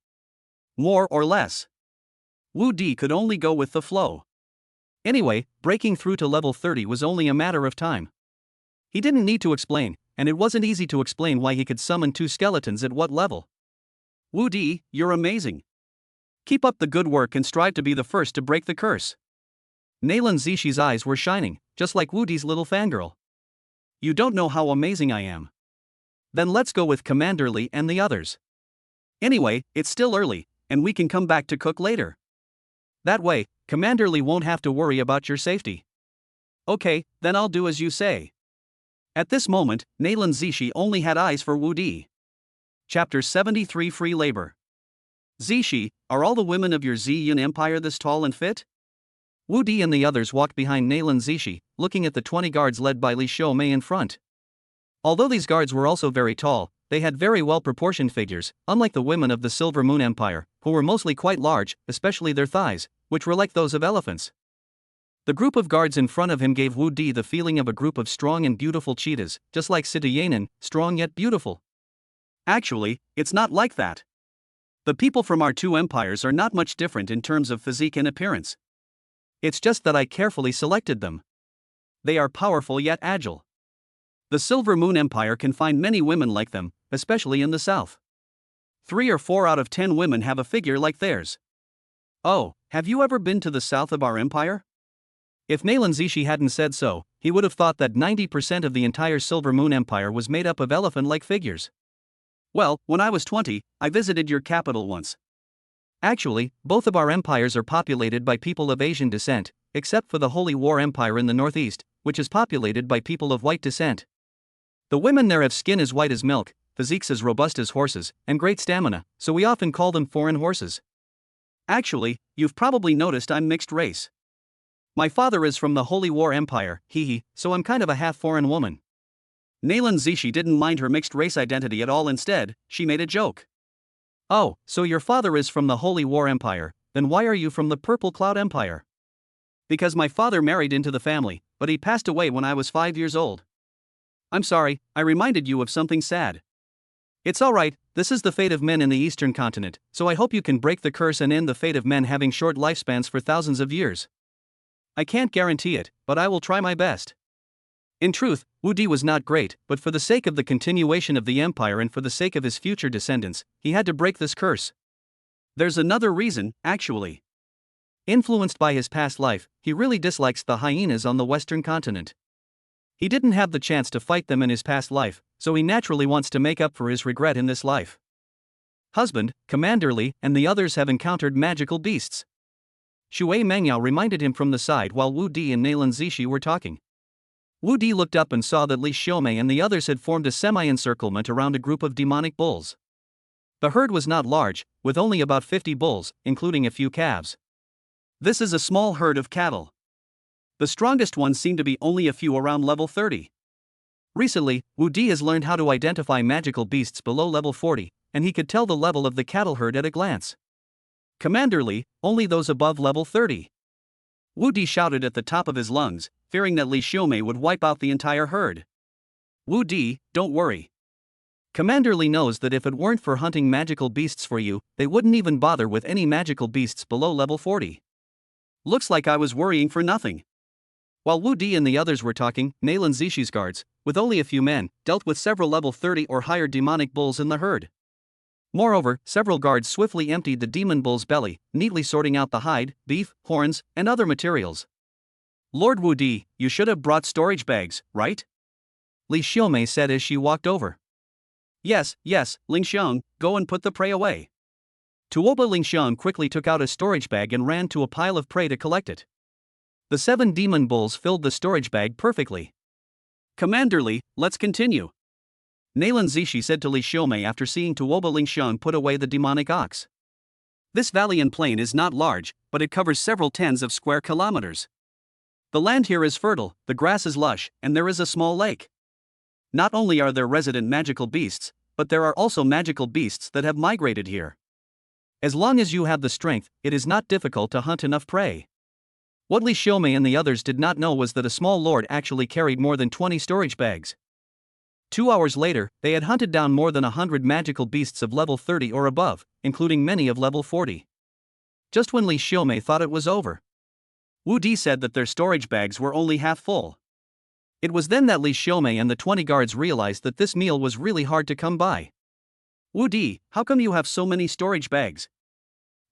More or less?" Wu Di could only go with the flow. Anyway, breaking through to level 30 was only a matter of time. He didn't need to explain, and it wasn't easy to explain why he could summon two skeletons at what level. "Wu Di, you're amazing. Keep up the good work and strive to be the first to break the curse." Nailan Zishi's eyes were shining, just like Wu Di's little fangirl. "You don't know how amazing I am. Then let's go with Commander Li and the others. Anyway, it's still early, and we can come back to cook later. That way, Commander Li won't have to worry about your safety." "Okay, then I'll do as you say." At this moment, Nailan Zishi only had eyes for Wu Di. Chapter 73 Free Labor. "Zishi, are all the women of your Ziyun Empire this tall and fit?" Wu Di and the others walked behind Nailan Zishi, looking at the 20 guards led by Li Xiaomei in front. Although these guards were also very tall, they had very well-proportioned figures, unlike the women of the Silver Moon Empire, who were mostly quite large, especially their thighs, which were like those of elephants. The group of guards in front of him gave Wu Di the feeling of a group of strong and beautiful cheetahs, just like Citoyenin, strong yet beautiful. Actually, it's not like that. The people from our two empires are not much different in terms of physique and appearance. It's just that I carefully selected them. They are powerful yet agile. The Silver Moon Empire can find many women like them, especially in the south. 3 or 4 out of 10 women have a figure like theirs. "Oh, have you ever been to the south of our empire?" If Nailan Zishi hadn't said so, he would have thought that 90% of the entire Silver Moon Empire was made up of elephant-like figures. "Well, when I was 20, I visited your capital once. Actually, both of our empires are populated by people of Asian descent, except for the Holy War Empire in the northeast, which is populated by people of white descent. The women there have skin as white as milk, physiques as robust as horses, and great stamina, so we often call them foreign horses. Actually, you've probably noticed I'm mixed race. My father is from the Holy War Empire, so I'm kind of a half-foreign woman." Nailan Zishi didn't mind her mixed race identity at all. Instead, she made a joke. "Oh, so your father is from the Holy War Empire, then why are you from the Purple Cloud Empire?" "Because my father married into the family, but he passed away when I was 5 years old. I'm sorry, I reminded you of something sad." "It's alright, this is the fate of men in the Eastern continent, so I hope you can break the curse and end the fate of men having short lifespans for thousands of years. I can't guarantee it, but I will try my best." In truth, Wu Di was not great, but for the sake of the continuation of the empire and for the sake of his future descendants, he had to break this curse. There's another reason, actually. Influenced by his past life, he really dislikes the hyenas on the Western continent. He didn't have the chance to fight them in his past life, so he naturally wants to make up for his regret in this life. Husband, Commander Li and the others have encountered magical beasts. Shui Mengyao reminded him from the side while Wu Di and Nailan Zishi were talking. Wu Di looked up and saw that Li Xiaomei and the others had formed a semi-encirclement around a group of demonic bulls. The herd was not large, with only about 50 bulls, including a few calves. This is a small herd of cattle. The strongest ones seem to be only a few around level 30. Recently, Wu Di has learned how to identify magical beasts below level 40, and he could tell the level of the cattle herd at a glance. Commander Li, only those above level 30. Wu Di shouted at the top of his lungs, fearing that Li Xiaomei would wipe out the entire herd. Wu Di, don't worry. Commander Li knows that if it weren't for hunting magical beasts for you, they wouldn't even bother with any magical beasts below level 40. Looks like I was worrying for nothing. While Wu Di and the others were talking, Nailan Zishi's guards, with only a few men, dealt with several level 30 or higher demonic bulls in the herd. Moreover, several guards swiftly emptied the demon bull's belly, neatly sorting out the hide, beef, horns, and other materials. Lord Wu Di, you should have brought storage bags, right? Li Xiaomei said as she walked over. Yes, Ling Xiang, go and put the prey away. Tuoba Ling Xiang quickly took out a storage bag and ran to a pile of prey to collect it. The 7 demon bulls filled the storage bag perfectly. Commander Li, let's continue. Nailan Zishi said to Li Xiaomei after seeing Tuoba Ling Xiang put away the demonic ox. This valley and plain is not large, but it covers several tens of square kilometers. The land here is fertile, the grass is lush, and there is a small lake. Not only are there resident magical beasts, but there are also magical beasts that have migrated here. As long as you have the strength, it is not difficult to hunt enough prey. What Li Xiaomei and the others did not know was that a small lord actually carried more than 20 storage bags. 2 hours later, they had hunted down more than 100 magical beasts of level 30 or above, including many of level 40. Just when Li Xiaomei thought it was over, Wu Di said that their storage bags were only half full. It was then that Li Xiaomei and the 20 guards realized that this meal was really hard to come by. Wu Di, how come you have so many storage bags?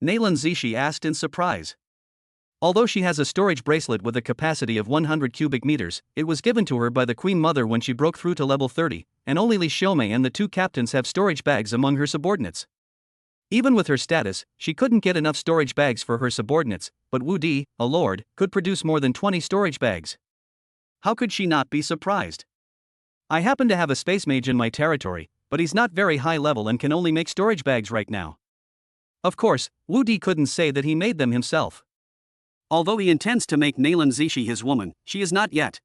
Nailan Zishi asked in surprise. Although she has a storage bracelet with a capacity of 100 cubic meters, it was given to her by the Queen Mother when she broke through to level 30, and only Li Xiaomei and the 2 captains have storage bags among her subordinates. Even with her status, she couldn't get enough storage bags for her subordinates, but Wu Di, a lord, could produce more than 20 storage bags. How could she not be surprised? I happen to have a space mage in my territory, but he's not very high level and can only make storage bags right now. Of course, Wu Di couldn't say that he made them himself. Although he intends to make Nailan Zishi his woman, she is not yet.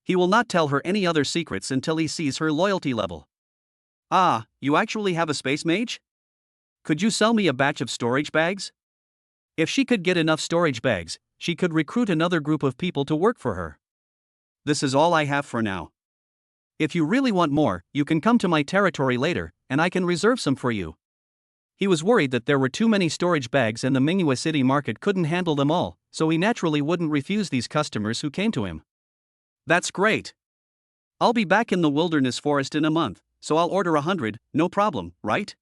He will not tell her any other secrets until he sees her loyalty level. Ah, you actually have a space mage? Could you sell me a batch of storage bags? If she could get enough storage bags, she could recruit another group of people to work for her. This is all I have for now. If you really want more, you can come to my territory later, and I can reserve some for you. He was worried that there were too many storage bags and the Mingyue city market couldn't handle them all, so he naturally wouldn't refuse these customers who came to him. That's great. I'll be back in the wilderness forest in a month, so I'll order 100, no problem, right?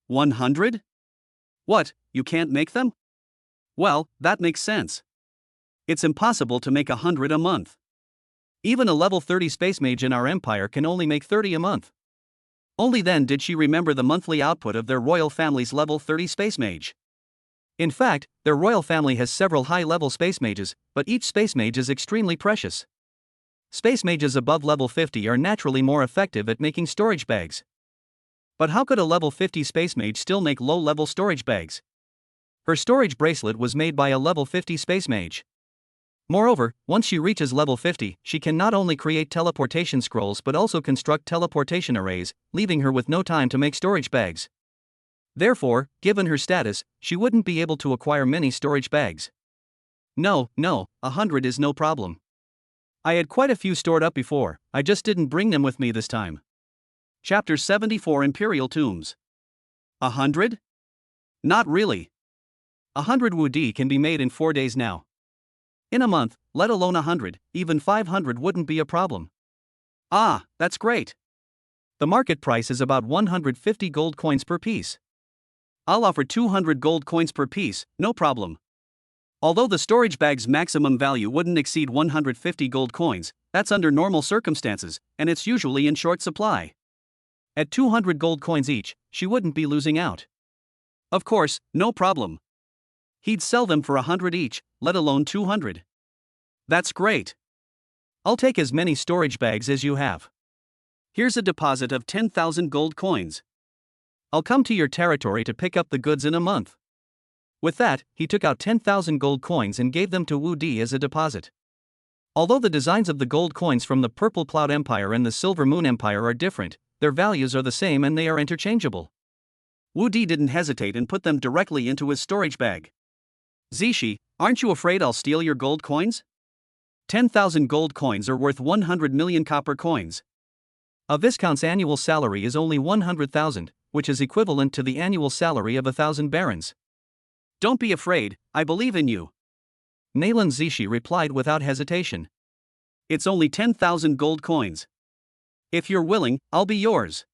100? What, you can't make them? Well, that makes sense. It's impossible to make 100 a month. Even a level 30 space mage in our empire can only make 30 a month. Only then did she remember the monthly output of their royal family's level 30 space mage. In fact, their royal family has several high-level space mages, but each space mage is extremely precious. Space mages above level 50 are naturally more effective at making storage bags. But how could a level 50 space mage still make low-level storage bags? Her storage bracelet was made by a level 50 space mage. Moreover, once she reaches level 50, she can not only create teleportation scrolls but also construct teleportation arrays, leaving her with no time to make storage bags. Therefore, given her status, she wouldn't be able to acquire many storage bags. No, 100 is no problem. I had quite a few stored up before, I just didn't bring them with me this time. Chapter 74 Imperial Tombs. 100? Not really. 100 Wu Di can be made in 4 days now. In a month, let alone 100, even 500 wouldn't be a problem. Ah, that's great. The market price is about 150 gold coins per piece. I'll offer 200 gold coins per piece, no problem. Although the storage bag's maximum value wouldn't exceed 150 gold coins, That's under normal circumstances, and it's usually in short supply. At 200 gold coins each, she wouldn't be losing out. Of course, no problem. He'd sell them for 100 each, let alone 200. That's great. I'll take as many storage bags as you have. Here's a deposit of 10,000 gold coins. I'll come to your territory to pick up the goods in a month. With that, he took out 10,000 gold coins and gave them to Wu Di as a deposit. Although the designs of the gold coins from the Purple Cloud Empire and the Silver Moon Empire are different, their values are the same and they are interchangeable. Wu Di didn't hesitate and put them directly into his storage bag. Zishi, aren't you afraid I'll steal your gold coins? 10,000 gold coins are worth 100 million copper coins. A Viscount's annual salary is only 100,000, which is equivalent to the annual salary of 1,000 barons. Don't be afraid, I believe in you. Nalan Zishi replied without hesitation. It's only 10,000 gold coins. If you're willing, I'll be yours.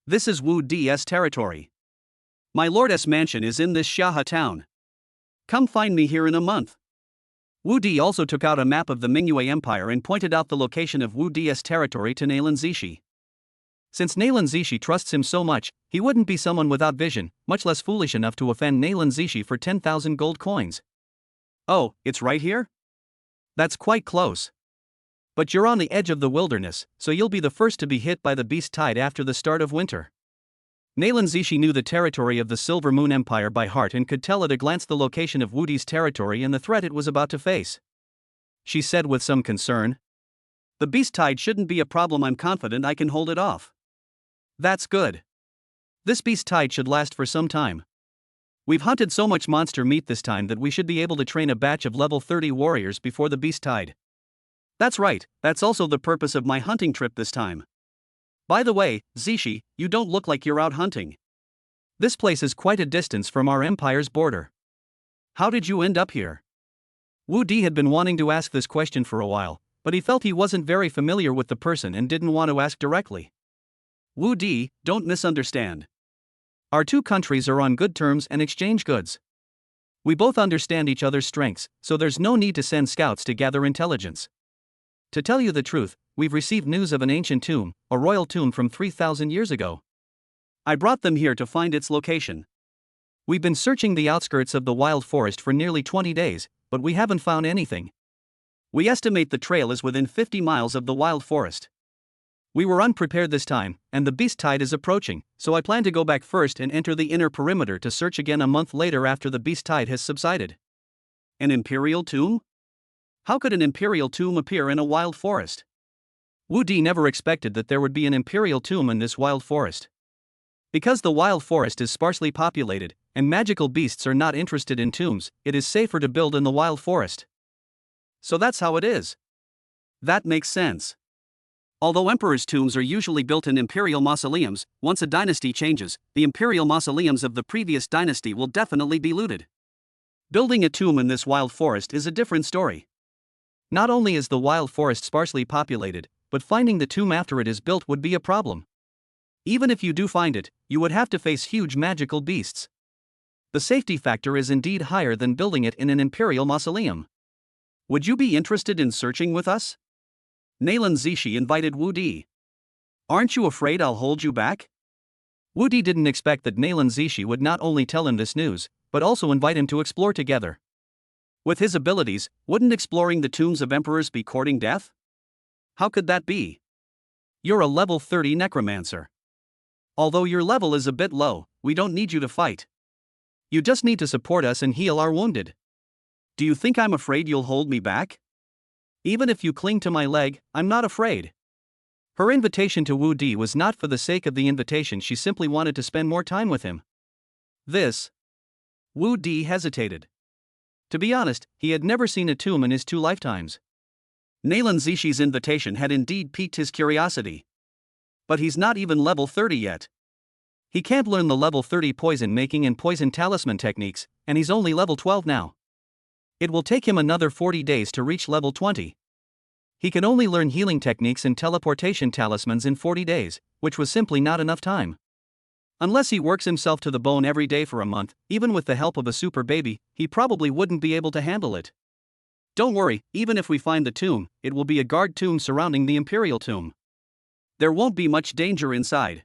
This is Wu Di's territory. My lord's mansion is in this Shaha town. Come find me here in a month. Wu Di also took out a map of the Mingyue Empire and pointed out the location of Wu Di's territory to Nalan Zishi. Since Nalan Zishi trusts him so much, he wouldn't be someone without vision, much less foolish enough to offend Nalan Zishi for 10,000 gold coins. Oh, it's right here? That's quite close. But you're on the edge of the wilderness, so you'll be the first to be hit by the beast tide after the start of winter. Nalan Zishi knew the territory of the Silver Moon Empire by heart and could tell at a glance the location of Wu Di's territory and the threat it was about to face. She said with some concern. The beast tide shouldn't be a problem, I'm confident I can hold it off. That's good. This beast tide should last for some time. We've hunted so much monster meat this time that we should be able to train a batch of level 30 warriors before the beast tide. That's right, that's also the purpose of my hunting trip this time. By the way, Zishi, you don't look like you're out hunting. This place is quite a distance from our empire's border. How did you end up here? Wu Di had been wanting to ask this question for a while, but he felt he wasn't very familiar with the person and didn't want to ask directly. Wu Di, don't misunderstand. Our two countries are on good terms and exchange goods. We both understand each other's strengths, so there's no need to send scouts to gather intelligence. To tell you the truth, we've received news of an ancient tomb, a royal tomb from 3,000 years ago. I brought them here to find its location. We've been searching the outskirts of the wild forest for nearly 20 days, but we haven't found anything. We estimate the trail is within 50 miles of the wild forest. We were unprepared this time, and the beast tide is approaching, so I plan to go back first and enter the inner perimeter to search again a month later after the beast tide has subsided. An imperial tomb? How could an imperial tomb appear in a wild forest? Wu Di never expected that there would be an imperial tomb in this wild forest. Because the wild forest is sparsely populated, and magical beasts are not interested in tombs, it is safer to build in the wild forest. So that's how it is. That makes sense. Although emperors' tombs are usually built in imperial mausoleums, once a dynasty changes, the imperial mausoleums of the previous dynasty will definitely be looted. Building a tomb in this wild forest is a different story. Not only is the wild forest sparsely populated, but finding the tomb after it is built would be a problem. Even if you do find it, you would have to face huge magical beasts. The safety factor is indeed higher than building it in an imperial mausoleum. Would you be interested in searching with us? Nalan Zishi invited Wu Di. Aren't you afraid I'll hold you back? Wu Di didn't expect that Nalan Zishi would not only tell him this news, but also invite him to explore together. With his abilities, wouldn't exploring the tombs of emperors be courting death? How could that be? You're a level 30 necromancer. Although your level is a bit low, we don't need you to fight. You just need to support us and heal our wounded. Do you think I'm afraid you'll hold me back? Even if you cling to my leg, I'm not afraid. Her invitation to Wu Di was not for the sake of the invitation, she simply wanted to spend more time with him. Wu Di hesitated. To be honest, he had never seen a tomb in his 2 lifetimes. Nalan Zishi's invitation had indeed piqued his curiosity. But he's not even level 30 yet. He can't learn the level 30 poison making and poison talisman techniques, and he's only level 12 now. It will take him another 40 days to reach level 20. He can only learn healing techniques and teleportation talismans in 40 days, which was simply not enough time. Unless he works himself to the bone every day for a month, even with the help of a super baby, he probably wouldn't be able to handle it. Don't worry, even if we find the tomb, it will be a guard tomb surrounding the imperial tomb. There won't be much danger inside.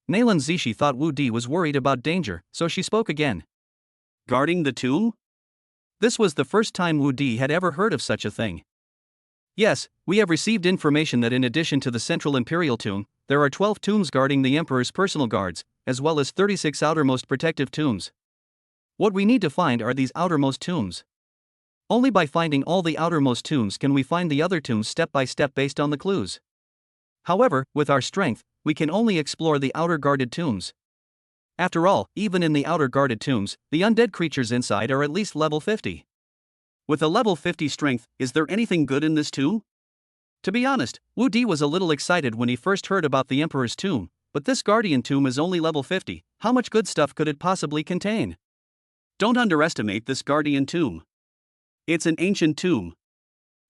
Nayland Zishi thought Wu Di was worried about danger, so she spoke again. Guarding the tomb? This was the first time Wu Di had ever heard of such a thing. Yes, we have received information that in addition to the central imperial tomb, there are 12 tombs guarding the emperor's personal guards, as well as 36 outermost protective tombs. What we need to find are these outermost tombs. Only by finding all the outermost tombs can we find the other tombs step by step based on the clues. However, with our strength, we can only explore the outer guarded tombs. After all, even in the outer guarded tombs, the undead creatures inside are at least level 50. With a level 50 strength, is there anything good in this tomb? To be honest, Wu Di was a little excited when he first heard about the Emperor's tomb, but this Guardian tomb is only level 50, how much good stuff could it possibly contain? Don't underestimate this Guardian tomb. It's an ancient tomb.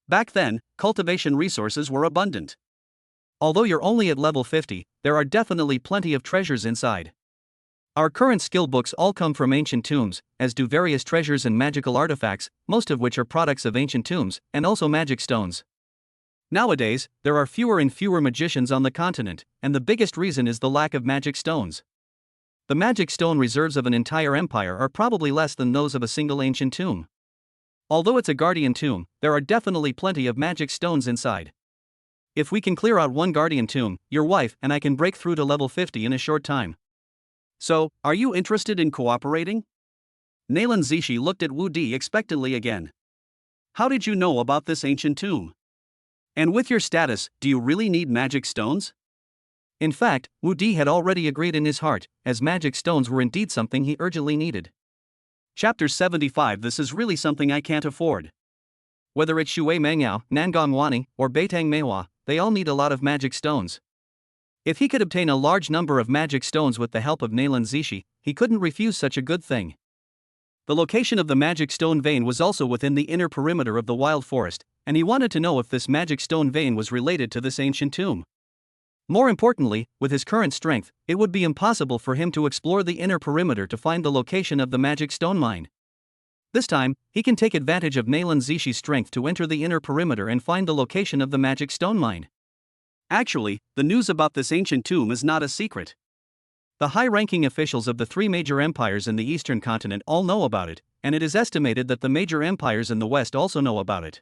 Back then, cultivation resources were abundant. Although you're only at level 50, there are definitely plenty of treasures inside. Our current skill books all come from ancient tombs, as do various treasures and magical artifacts, most of which are products of ancient tombs, and also magic stones. Nowadays, there are fewer and fewer magicians on the continent, and the biggest reason is the lack of magic stones. The magic stone reserves of an entire empire are probably less than those of a single ancient tomb. Although it's a guardian tomb, there are definitely plenty of magic stones inside. If we can clear out one guardian tomb, your wife and I can break through to level 50 in a short time. So, are you interested in cooperating? Nayland Zishi looked at Wu Di expectantly again. How did you know about this ancient tomb? And with your status, do you really need magic stones? In fact, Wu Di had already agreed in his heart, as magic stones were indeed something he urgently needed. Chapter 75. This is really something I can't afford. Whether it's Shui Mengyao, Nangong Wani, or Beitang Meihua, they all need a lot of magic stones. If he could obtain a large number of magic stones with the help of Nayland Zishi, he couldn't refuse such a good thing. The location of the magic stone vein was also within the inner perimeter of the wild forest, and he wanted to know if this magic stone vein was related to this ancient tomb. More importantly, with his current strength, it would be impossible for him to explore the inner perimeter to find the location of the magic stone mine. This time, he can take advantage of Nayland Zishi's strength to enter the inner perimeter and find the location of the magic stone mine. Actually, the news about this ancient tomb is not a secret. The high-ranking officials of the three major empires in the eastern continent all know about it, and it is estimated that the major empires in the west also know about it.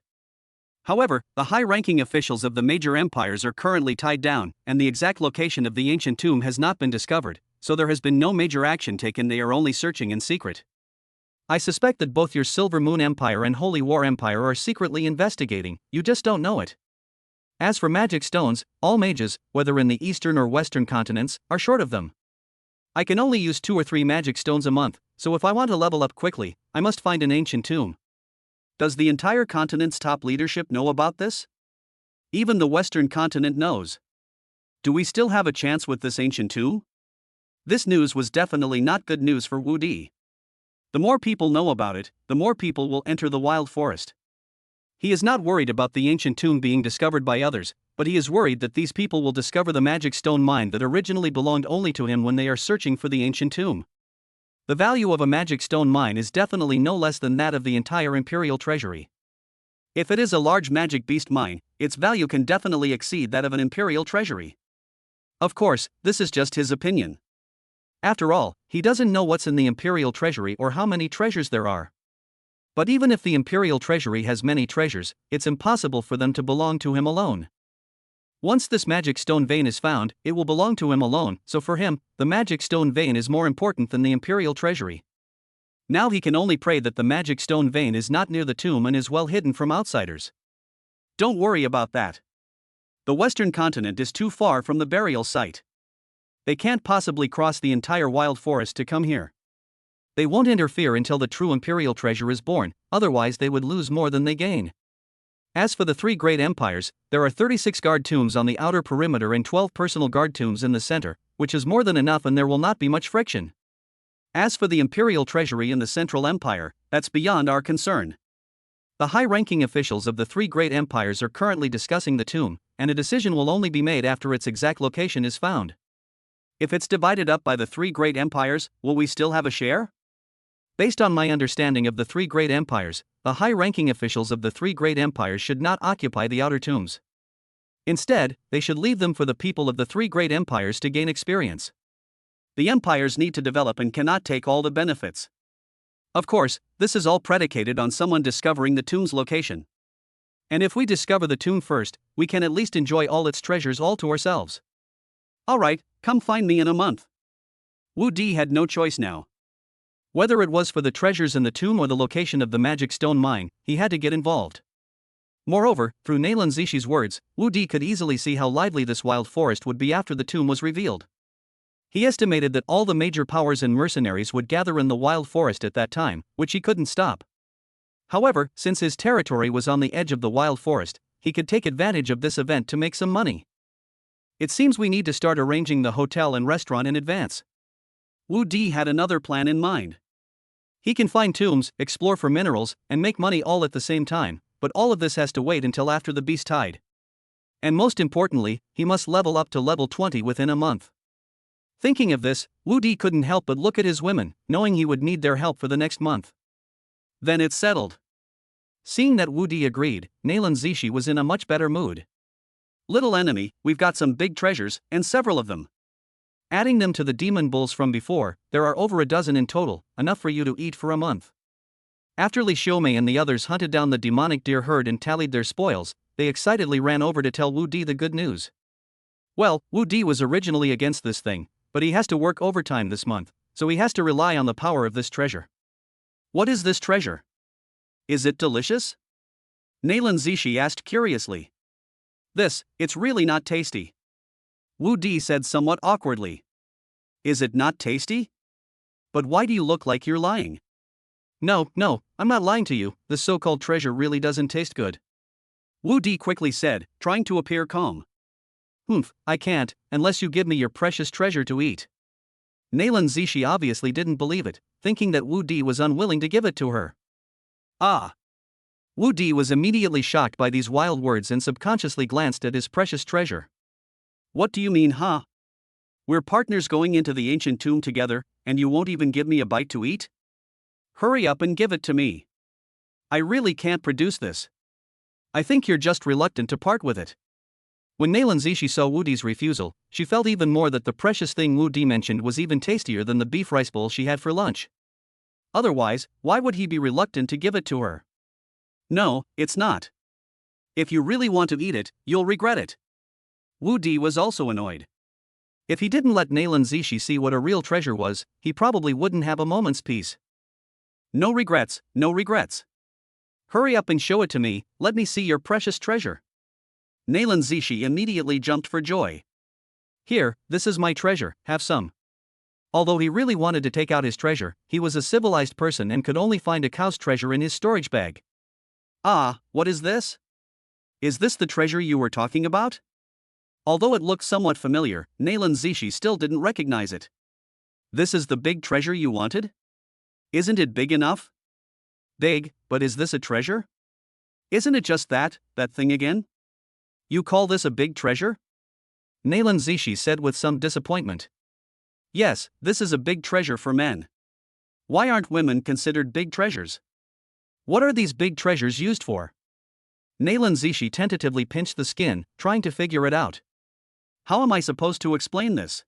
However, the high-ranking officials of the major empires are currently tied down, and the exact location of the ancient tomb has not been discovered, so there has been no major action taken. They are only searching in secret. I suspect that both your Silver Moon Empire and Holy War Empire are secretly investigating, you just don't know it. As for magic stones, all mages, whether in the eastern or western continents, are short of them. I can only use 2 or 3 magic stones a month, so if I want to level up quickly, I must find an ancient tomb. Does the entire continent's top leadership know about this? Even the western continent knows. Do we still have a chance with this ancient tomb? This news was definitely not good news for Wu Di. The more people know about it, the more people will enter the wild forest. He is not worried about the ancient tomb being discovered by others, but he is worried that these people will discover the magic stone mine that originally belonged only to him when they are searching for the ancient tomb. The value of a magic stone mine is definitely no less than that of the entire imperial treasury. If it is a large magic beast mine, its value can definitely exceed that of an imperial treasury. Of course, this is just his opinion. After all, he doesn't know what's in the imperial treasury or how many treasures there are. But even if the imperial treasury has many treasures, it's impossible for them to belong to him alone. Once this magic stone vein is found, it will belong to him alone, so for him, the magic stone vein is more important than the imperial treasury. Now he can only pray that the magic stone vein is not near the tomb and is well hidden from outsiders. Don't worry about that. The western continent is too far from the burial site. They can't possibly cross the entire wild forest to come here. They won't interfere until the true imperial treasure is born, otherwise they would lose more than they gain. As for the 3 great empires, there are 36 guard tombs on the outer perimeter and 12 personal guard tombs in the center, which is more than enough and there will not be much friction. As for the imperial treasury in the central empire, that's beyond our concern. The high-ranking officials of the 3 great empires are currently discussing the tomb, and a decision will only be made after its exact location is found. If it's divided up by the 3 great empires, will we still have a share? Based on my understanding of the 3 great empires, the high-ranking officials of the three great empires should not occupy the outer tombs. Instead, they should leave them for the people of the three great empires to gain experience. The empires need to develop and cannot take all the benefits. Of course, this is all predicated on someone discovering the tomb's location. And if we discover the tomb first, we can at least enjoy all its treasures all to ourselves. Alright, come find me in a month. Wu Di had no choice now. Whether it was for the treasures in the tomb or the location of the magic stone mine, he had to get involved. Moreover, through Naylan Zishi's words, Wu Di could easily see how lively this wild forest would be after the tomb was revealed. He estimated that all the major powers and mercenaries would gather in the wild forest at that time, which he couldn't stop. However, since his territory was on the edge of the wild forest, he could take advantage of this event to make some money. It seems we need to start arranging the hotel and restaurant in advance. Wu Di had another plan in mind. He can find tombs, explore for minerals, and make money all at the same time, but all of this has to wait until after the beast tide. And most importantly, he must level up to level 20 within a month. Thinking of this, Wu Di couldn't help but look at his women, knowing he would need their help for the next month. Then it's settled. Seeing that Wu Di agreed, Naylan Zishi was in a much better mood. Little enemy, we've got some big treasures, and several of them. Adding them to the demon bulls from before, there are over a dozen in total, enough for you to eat for a month. After Li Xiaomei and the others hunted down the demonic deer herd and tallied their spoils, they excitedly ran over to tell Wu Di the good news. Well, Wu Di was originally against this thing, but he has to work overtime this month, so he has to rely on the power of this treasure. What is this treasure? Is it delicious? Naylan Zishi asked curiously. It's really not tasty. Wu Di said somewhat awkwardly. Is it not tasty? But why do you look like you're lying? No, I'm not lying to you, this so-called treasure really doesn't taste good. Wu Di quickly said, trying to appear calm. I can't, unless you give me your precious treasure to eat. Naylan Zishi obviously didn't believe it, thinking that Wu Di was unwilling to give it to her. Wu Di was immediately shocked by these wild words and subconsciously glanced at his precious treasure. What do you mean, huh? We're partners going into the ancient tomb together, and you won't even give me a bite to eat? Hurry up and give it to me. I really can't produce this. I think you're just reluctant to part with it. When Naylan Zishi saw Wu Di's refusal, she felt even more that the precious thing Wu Di mentioned was even tastier than the beef rice bowl she had for lunch. Otherwise, why would he be reluctant to give it to her? No, it's not. If you really want to eat it, you'll regret it. Wu Di was also annoyed. If he didn't let Naylan Zishi see what a real treasure was, he probably wouldn't have a moment's peace. No regrets, no regrets. Hurry up and show it to me, let me see your precious treasure. Naylan Zishi immediately jumped for joy. Here, this is my treasure, have some. Although he really wanted to take out his treasure, he was a civilized person and could only find a cow's treasure in his storage bag. What is this? Is this the treasure you were talking about? Although it looked somewhat familiar, Naylan Zishi still didn't recognize it. This is the big treasure you wanted? Isn't it big enough? Big, but is this a treasure? Isn't it just that thing again? You call this a big treasure? Naylan Zishi said with some disappointment. Yes, this is a big treasure for men. Why aren't women considered big treasures? What are these big treasures used for? Naylan Zishi tentatively pinched the skin, trying to figure it out. How am I supposed to explain this?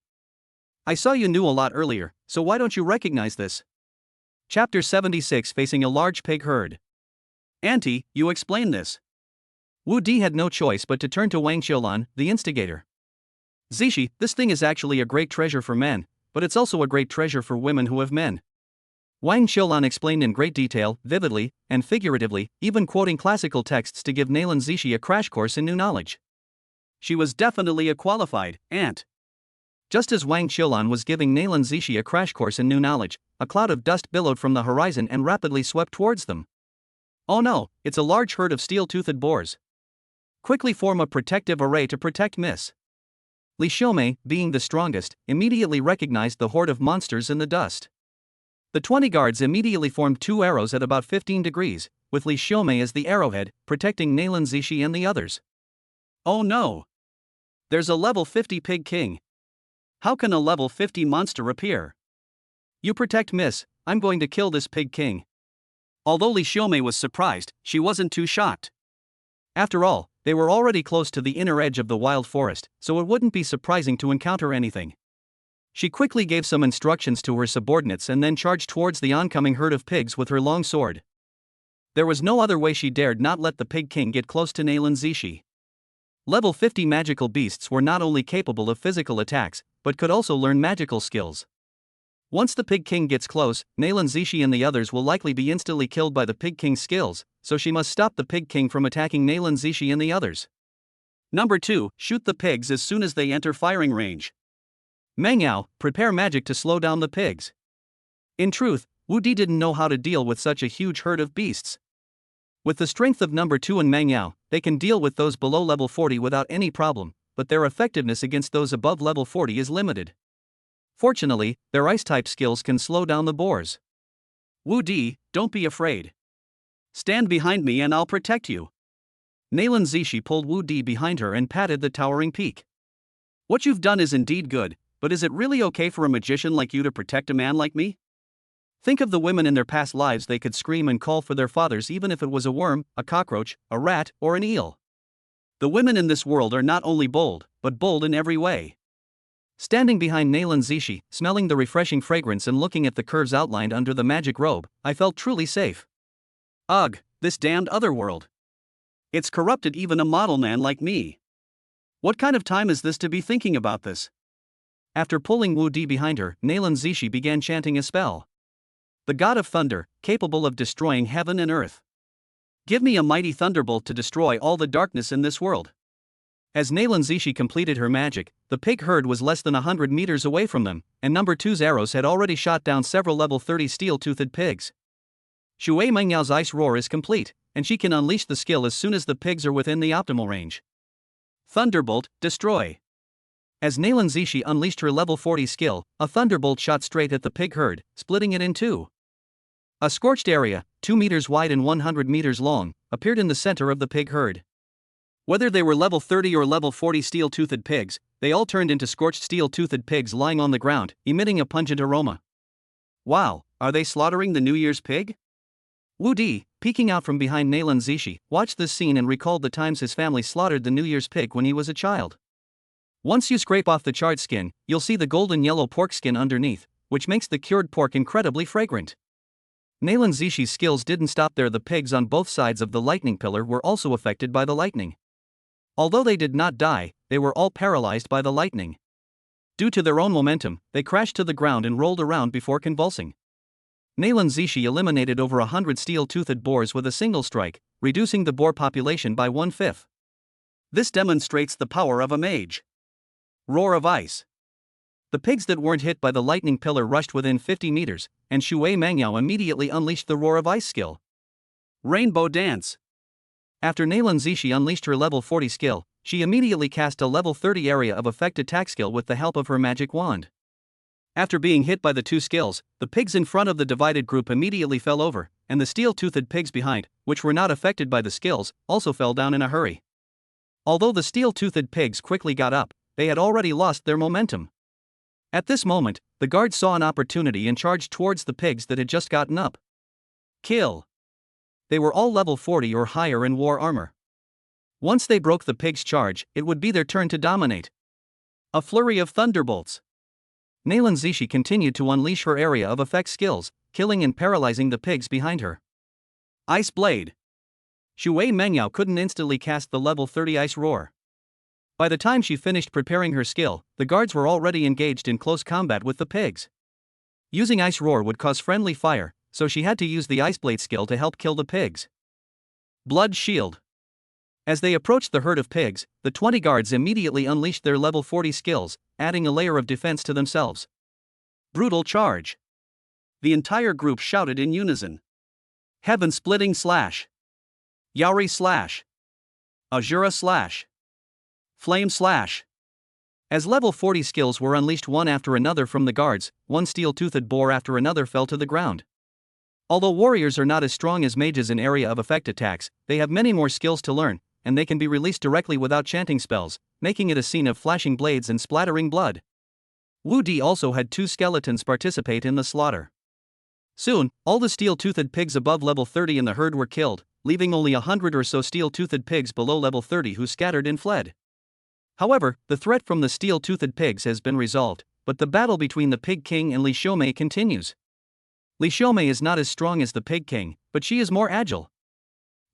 I saw you knew a lot earlier, so why don't you recognize this? Chapter 76 Facing a Large Pig Herd. Auntie, you explain this. Wu Di had no choice but to turn to Wang Xiulan, the instigator. Zishi, this thing is actually a great treasure for men, but it's also a great treasure for women who have men. Wang Xiulan explained in great detail, vividly, and figuratively, even quoting classical texts to give Naylan Zishi a crash course in new knowledge. She was definitely a qualified aunt. Just as Wang Xiulan was giving Naylan Zishi a crash course in new knowledge, a cloud of dust billowed from the horizon and rapidly swept towards them. Oh no, it's a large herd of steel-toothed boars. Quickly form a protective array to protect Miss. Li Xiaomei, being the strongest, immediately recognized the horde of monsters in the dust. The 20 guards immediately formed 2 arrows at about 15 degrees, with Li Xiaomei as the arrowhead, protecting Naylan Zishi and the others. Oh no! There's a level 50 pig king. How can a level 50 monster appear? You protect Miss, I'm going to kill this pig king. Although Li Xiaomei was surprised, she wasn't too shocked. After all, they were already close to the inner edge of the wild forest, so it wouldn't be surprising to encounter anything. She quickly gave some instructions to her subordinates and then charged towards the oncoming herd of pigs with her long sword. There was no other way. She dared not let the Pig King get close to Naylan Zishi. Level 50 magical beasts were not only capable of physical attacks, but could also learn magical skills. Once the Pig King gets close, Naylan Zishi and the others will likely be instantly killed by the Pig King's skills, so she must stop the Pig King from attacking Naylan Zishi and the others. Number 2. Shoot the pigs as soon as they enter firing range. Meng Yao, prepare magic to slow down the pigs. In truth, Wu Di didn't know how to deal with such a huge herd of beasts. With the strength of number 2 and Meng Yao, they can deal with those below level 40 without any problem, but their effectiveness against those above level 40 is limited. Fortunately, their ice-type skills can slow down the boars. Wu Di, don't be afraid. Stand behind me and I'll protect you. Naylan Zishi pulled Wu Di behind her and patted the towering peak. What you've done is indeed good, but is it really okay for a magician like you to protect a man like me? Think of the women in their past lives. They could scream and call for their fathers even if it was a worm, a cockroach, a rat, or an eel. The women in this world are not only bold, but bold in every way. Standing behind Naylan Zishi, smelling the refreshing fragrance and looking at the curves outlined under the magic robe, I felt truly safe. Ugh, this damned otherworld. It's corrupted even a model man like me. What kind of time is this to be thinking about this? After pulling Wu Di behind her, Naylan Zishi began chanting a spell. The god of thunder, capable of destroying heaven and earth. Give me a mighty thunderbolt to destroy all the darkness in this world. As Naylan Zishi completed her magic, the pig herd was less than 100 meters away from them, and number 2's arrows had already shot down several level 30 steel-toothed pigs. Shui Mengyao's ice roar is complete, and she can unleash the skill as soon as the pigs are within the optimal range. Thunderbolt, destroy. As Naylan Zishi unleashed her level 40 skill, a thunderbolt shot straight at the pig herd, splitting it in two. A scorched area, 2 meters wide and 100 meters long, appeared in the center of the pig herd. Whether they were level 30 or level 40 steel-toothed pigs, they all turned into scorched steel-toothed pigs lying on the ground, emitting a pungent aroma. Wow, are they slaughtering the New Year's pig? Wu Di, peeking out from behind Naylan Zishi, watched this scene and recalled the times his family slaughtered the New Year's pig when he was a child. Once you scrape off the charred skin, you'll see the golden yellow pork skin underneath, which makes the cured pork incredibly fragrant. Naylan Zishi's skills didn't stop there. The pigs on both sides of the lightning pillar were also affected by the lightning. Although they did not die, they were all paralyzed by the lightning. Due to their own momentum, they crashed to the ground and rolled around before convulsing. Naylan Zishi eliminated over 100 steel-toothed boars with a single strike, reducing the boar population by 1/5. This demonstrates the power of a mage. Roar of ice. The pigs that weren't hit by the lightning pillar rushed within 50 meters, and Shui Mengyao immediately unleashed the roar of ice skill. Rainbow dance. After Naylan Zishi unleashed her level 40 skill, she immediately cast a level 30 area of effect attack skill with the help of her magic wand. After being hit by the two skills, the pigs in front of the divided group immediately fell over, and the steel-toothed pigs behind, which were not affected by the skills, also fell down in a hurry. Although the steel-toothed pigs quickly got up, they had already lost their momentum. At this moment, the guards saw an opportunity and charged towards the pigs that had just gotten up. Kill. They were all level 40 or higher in war armor. Once they broke the pigs' charge, it would be their turn to dominate. A flurry of thunderbolts. Naylan Zishi continued to unleash her area of effect skills, killing and paralyzing the pigs behind her. Ice Blade. Shui Mengyao couldn't instantly cast the level 30 ice roar. By the time she finished preparing her skill, the guards were already engaged in close combat with the pigs. Using ice roar would cause friendly fire, so she had to use the ice blade skill to help kill the pigs. Blood Shield. As they approached the herd of pigs, the 20 guards immediately unleashed their level 40 skills, adding a layer of defense to themselves. Brutal Charge. The entire group shouted in unison. Heaven-splitting slash. Yaori slash. Azura slash. Flame slash. As level 40 skills were unleashed one after another from the guards, one steel-toothed boar after another fell to the ground. Although warriors are not as strong as mages in area of effect attacks, they have many more skills to learn, and they can be released directly without chanting spells, making it a scene of flashing blades and splattering blood. Wu Di also had 2 skeletons participate in the slaughter. Soon, all the steel-toothed pigs above level 30 in the herd were killed, leaving only 100 or so steel-toothed pigs below level 30 who scattered and fled. However, the threat from the steel-toothed pigs has been resolved, but the battle between the Pig King and Li Xiaomei continues. Li Xiaomei is not as strong as the Pig King, but she is more agile.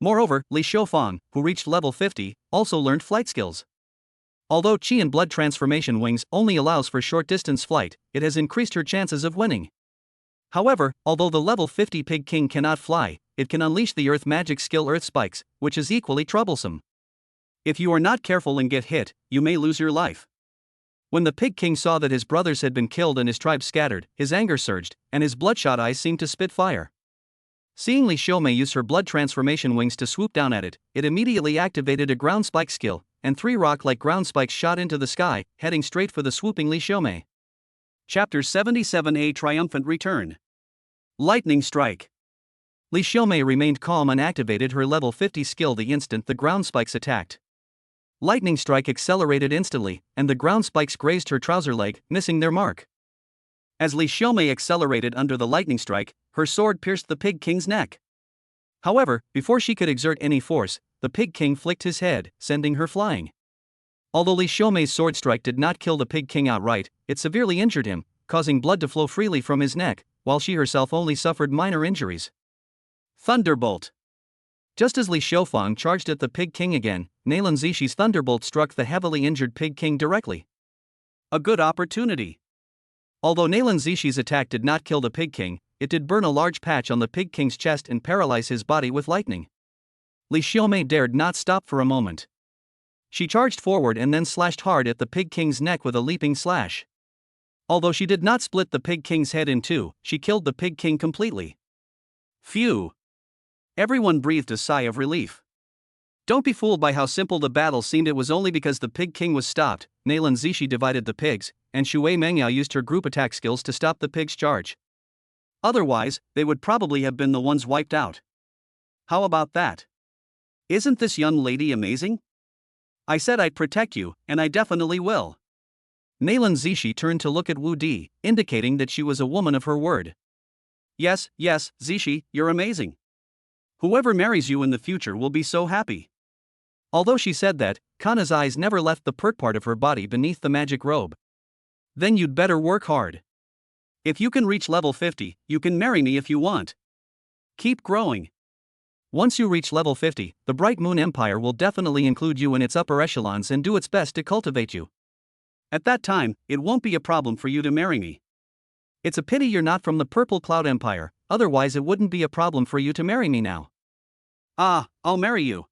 Moreover, Li Xiaofang, who reached level 50, also learned flight skills. Although Qi and Blood Transformation Wings only allows for short-distance flight, it has increased her chances of winning. However, although the level 50 Pig King cannot fly, it can unleash the Earth Magic skill Earth Spikes, which is equally troublesome. If you are not careful and get hit, you may lose your life. When the Pig King saw that his brothers had been killed and his tribe scattered, his anger surged, and his bloodshot eyes seemed to spit fire. Seeing Li Xiaomei use her Blood Transformation Wings to swoop down at it, it immediately activated a ground spike skill, and 3 rock-like ground spikes shot into the sky, heading straight for the swooping Li Xiaomei. Chapter 77A Triumphant Return. Lightning Strike. Li Xiaomei remained calm and activated her level 50 skill the instant the ground spikes attacked. Lightning Strike accelerated instantly, and the ground spikes grazed her trouser leg, missing their mark. As Li Xiaomei accelerated under the lightning strike, her sword pierced the Pig King's neck. However, before she could exert any force, the Pig King flicked his head, sending her flying. Although Li Xiaomei's sword strike did not kill the Pig King outright, it severely injured him, causing blood to flow freely from his neck, while she herself only suffered minor injuries. Thunderbolt. Just as Li Xiaofang charged at the Pig King again, Neilan Zishi's Thunderbolt struck the heavily injured Pig King directly. A good opportunity. Although Neilan Zishi's attack did not kill the Pig King, it did burn a large patch on the Pig King's chest and paralyze his body with lightning. Li Xiaomei dared not stop for a moment. She charged forward and then slashed hard at the Pig King's neck with a leaping slash. Although she did not split the Pig King's head in two, she killed the Pig King completely. Phew! Everyone breathed a sigh of relief. Don't be fooled by how simple the battle seemed. It was only because the Pig King was stopped. Neilan Zishi divided the pigs, and Shui Mengyao used her group attack skills to stop the pig's charge. Otherwise, they would probably have been the ones wiped out. How about that? Isn't this young lady amazing? I said I'd protect you, and I definitely will. Neilan Zishi turned to look at Wu Di, indicating that she was a woman of her word. Yes, Zishi, you're amazing. Whoever marries you in the future will be so happy. Although she said that, Kana's eyes never left the pert part of her body beneath the magic robe. Then you'd better work hard. If you can reach level 50, you can marry me if you want. Keep growing. Once you reach level 50, the Bright Moon Empire will definitely include you in its upper echelons and do its best to cultivate you. At that time, it won't be a problem for you to marry me. It's a pity you're not from the Purple Cloud Empire, otherwise it wouldn't be a problem for you to marry me now. Ah, I'll marry you.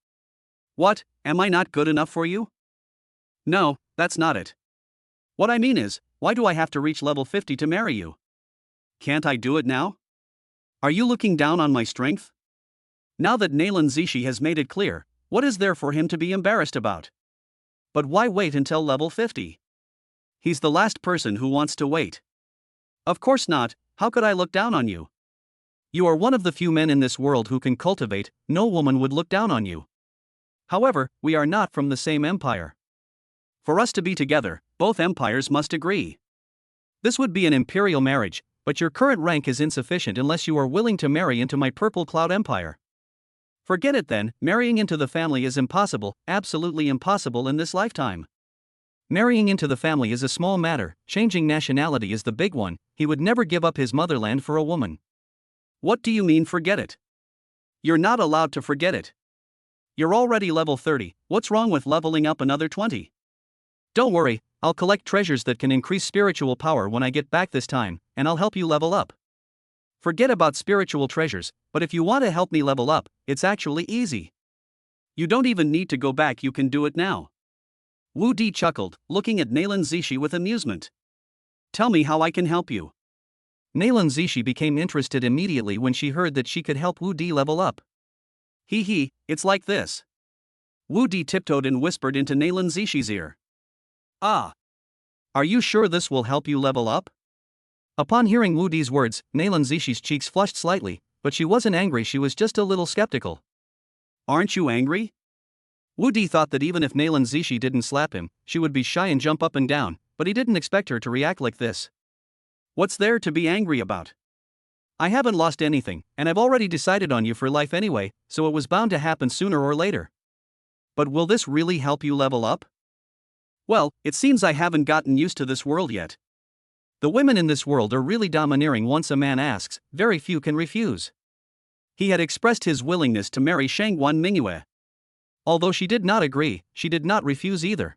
What, am I not good enough for you? No, that's not it. What I mean is, why do I have to reach level 50 to marry you? Can't I do it now? Are you looking down on my strength? Now that Neilan Zishi has made it clear, what is there for him to be embarrassed about? But why wait until level 50? He's the last person who wants to wait. Of course not, how could I look down on you? You are one of the few men in this world who can cultivate, no woman would look down on you. However, we are not from the same empire. For us to be together, both empires must agree. This would be an imperial marriage, but your current rank is insufficient unless you are willing to marry into my Purple Cloud Empire. Forget it then, marrying into the family is impossible, absolutely impossible in this lifetime. Marrying into the family is a small matter, changing nationality is the big one. He would never give up his motherland for a woman. What do you mean forget it? You're not allowed to forget it. You're already level 30, what's wrong with leveling up another 20? Don't worry, I'll collect treasures that can increase spiritual power when I get back this time, and I'll help you level up. Forget about spiritual treasures, but if you want to help me level up, it's actually easy. You don't even need to go back, you can do it now. Wu Di chuckled, looking at Neilan Zishi with amusement. Tell me how I can help you. Neilan Zishi became interested immediately when she heard that she could help Wu Di level up. It's like this. Wu Di tiptoed and whispered into Neilan Zishi's ear. Ah. Are you sure this will help you level up? Upon hearing Wu Di's words, Neilan Zishi's cheeks flushed slightly, but she wasn't angry, she was just a little skeptical. Aren't you angry? Wu Di thought that even if Neilan Zishi didn't slap him, she would be shy and jump up and down, but he didn't expect her to react like this. What's there to be angry about? I haven't lost anything, and I've already decided on you for life anyway, so it was bound to happen sooner or later. But will this really help you level up? Well, it seems I haven't gotten used to this world yet. The women in this world are really domineering. Once a man asks, very few can refuse. He had expressed his willingness to marry Shangguan Mingyue. Although she did not agree, she did not refuse either.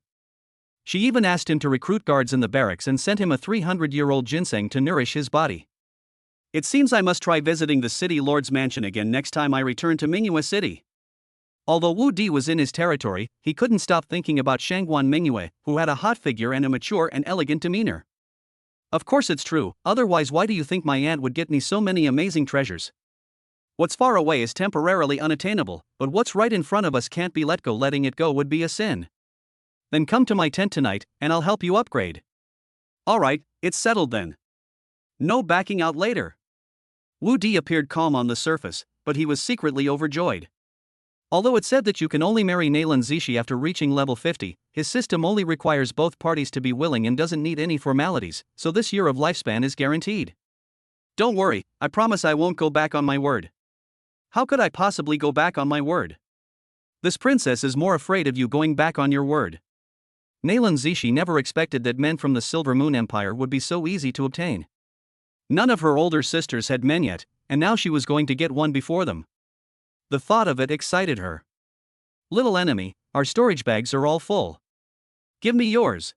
She even asked him to recruit guards in the barracks and sent him a 300-year-old ginseng to nourish his body. It seems I must try visiting the city lord's mansion again next time I return to Mingyue City. Although Wu Di was in his territory, he couldn't stop thinking about Shangguan Mingyue, who had a hot figure and a mature and elegant demeanor. Of course it's true, otherwise why do you think my aunt would get me so many amazing treasures? What's far away is temporarily unattainable, but what's right in front of us can't be let go. Letting it go would be a sin. Then come to my tent tonight, and I'll help you upgrade. Alright, it's settled then. No backing out later. Wu Di appeared calm on the surface, but he was secretly overjoyed. Although it said that you can only marry Naylan Zishi after reaching level 50, his system only requires both parties to be willing and doesn't need any formalities, so this year of lifespan is guaranteed. Don't worry, I promise I won't go back on my word. How could I possibly go back on my word? This princess is more afraid of you going back on your word. Naylan Zishi never expected that men from the Silver Moon Empire would be so easy to obtain. None of her older sisters had men yet, and now she was going to get one before them. The thought of it excited her. Little enemy, our storage bags are all full. Give me yours.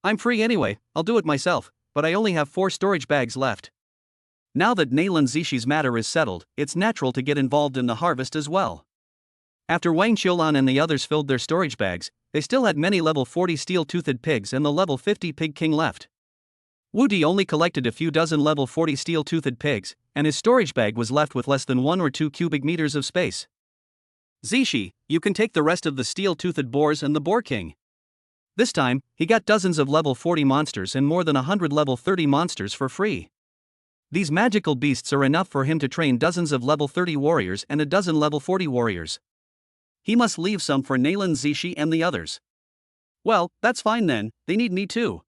I'm free anyway, I'll do it myself, but I only have 4 storage bags left. Now that Naylan Zishi's matter is settled, it's natural to get involved in the harvest as well. After Wang Qiulan and the others filled their storage bags, they still had many level 40 steel-toothed pigs and the level 50 pig king left. Wu Di only collected a few dozen level 40 steel-toothed pigs, and his storage bag was left with less than 1 or 2 cubic meters of space. Zishi, you can take the rest of the steel-toothed boars and the boar king. This time, he got dozens of level 40 monsters and more than 100 level 30 monsters for free. These magical beasts are enough for him to train dozens of level 30 warriors and a dozen level 40 warriors. He must leave some for Naylan Zishi and the others. Well, that's fine then, they need me too.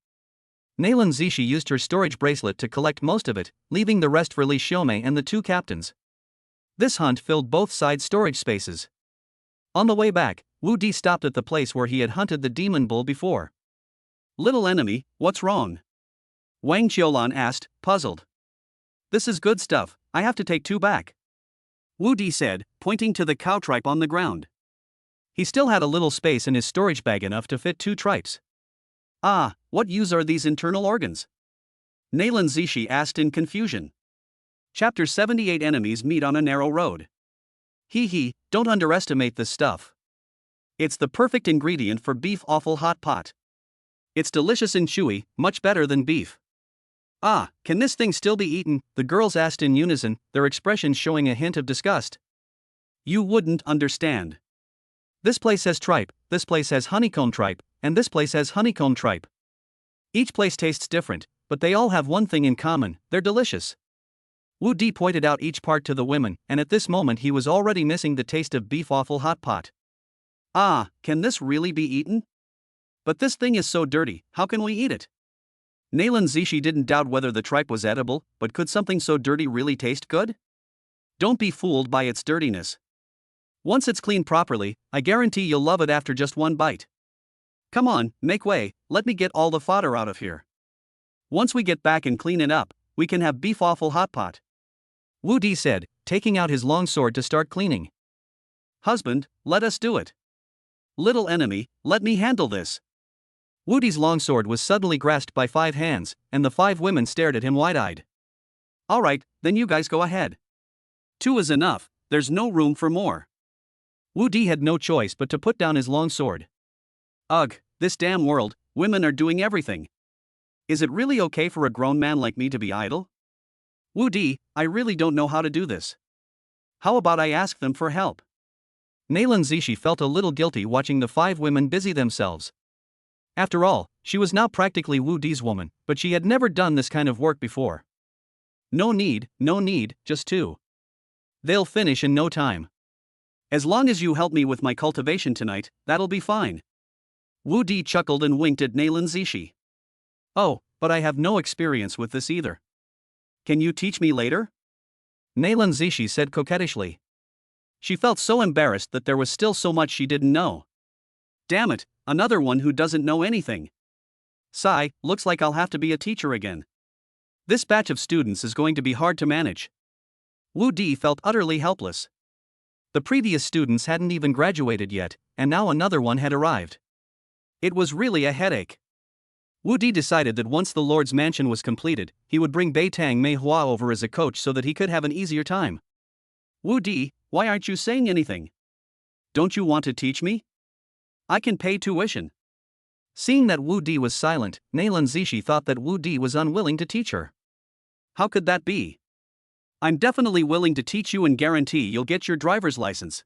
Naylan Zishi used her storage bracelet to collect most of it, leaving the rest for Li Xiaomei and the 2 captains. This hunt filled both sides' storage spaces. On the way back, Wu Di stopped at the place where he had hunted the demon bull before. Little enemy, what's wrong? Wang Qiulan asked, puzzled. This is good stuff, I have to take 2 back. Wu Di said, pointing to the cow tripe on the ground. He still had a little space in his storage bag, enough to fit 2 tripes. Ah, what use are these internal organs? Naylan Zishi asked in confusion. Chapter 78 Enemies meet on a narrow road. Hee, don't underestimate this stuff. It's the perfect ingredient for beef offal hot pot. It's delicious and chewy, much better than beef. Ah, can this thing still be eaten? The girls asked in unison, their expressions showing a hint of disgust. You wouldn't understand. This place has tripe, this place has honeycomb tripe, and this place has honeycomb tripe. Each place tastes different, but they all have one thing in common, they're delicious. Wu Di pointed out each part to the women, and at this moment he was already missing the taste of beef offal hot pot. Ah, can this really be eaten? But this thing is so dirty, how can we eat it? Naylan Zishi didn't doubt whether the tripe was edible, but could something so dirty really taste good? Don't be fooled by its dirtiness. Once it's cleaned properly, I guarantee you'll love it after just 1 bite. Come on, make way, let me get all the fodder out of here. Once we get back and clean it up, we can have beef offal hot pot. Wu Di said, taking out his long sword to start cleaning. Husband, let us do it. Little enemy, let me handle this. Wu Di's longsword was suddenly grasped by 5 hands, and the 5 women stared at him wide-eyed. Alright, then you guys go ahead. 2 is enough, there's no room for more. Wu Di had no choice but to put down his longsword. Ugh, this damn world, women are doing everything. Is it really okay for a grown man like me to be idle? Wu Di, I really don't know how to do this. How about I ask them for help? Naylan Zishi felt a little guilty watching the 5 women busy themselves. After all, she was now practically Wu Di's woman, but she had never done this kind of work before. No need, just 2. They'll finish in no time. As long as you help me with my cultivation tonight, that'll be fine. Wu Di chuckled and winked at Naylan Zishi. Oh, but I have no experience with this either. Can you teach me later? Nayland Zishi said coquettishly. She felt so embarrassed that there was still so much she didn't know. Damn it, another one who doesn't know anything. Sigh, looks like I'll have to be a teacher again. This batch of students is going to be hard to manage. Wu Di felt utterly helpless. The previous students hadn't even graduated yet, and now another one had arrived. It was really a headache. Wu Di decided that once the Lord's mansion was completed, he would bring Bai Tang Mei Hua over as a coach so that he could have an easier time. Wu Di, why aren't you saying anything? Don't you want to teach me? I can pay tuition. Seeing that Wu Di was silent, Nayland Zishi thought that Wu Di was unwilling to teach her. How could that be? I'm definitely willing to teach you and guarantee you'll get your driver's license.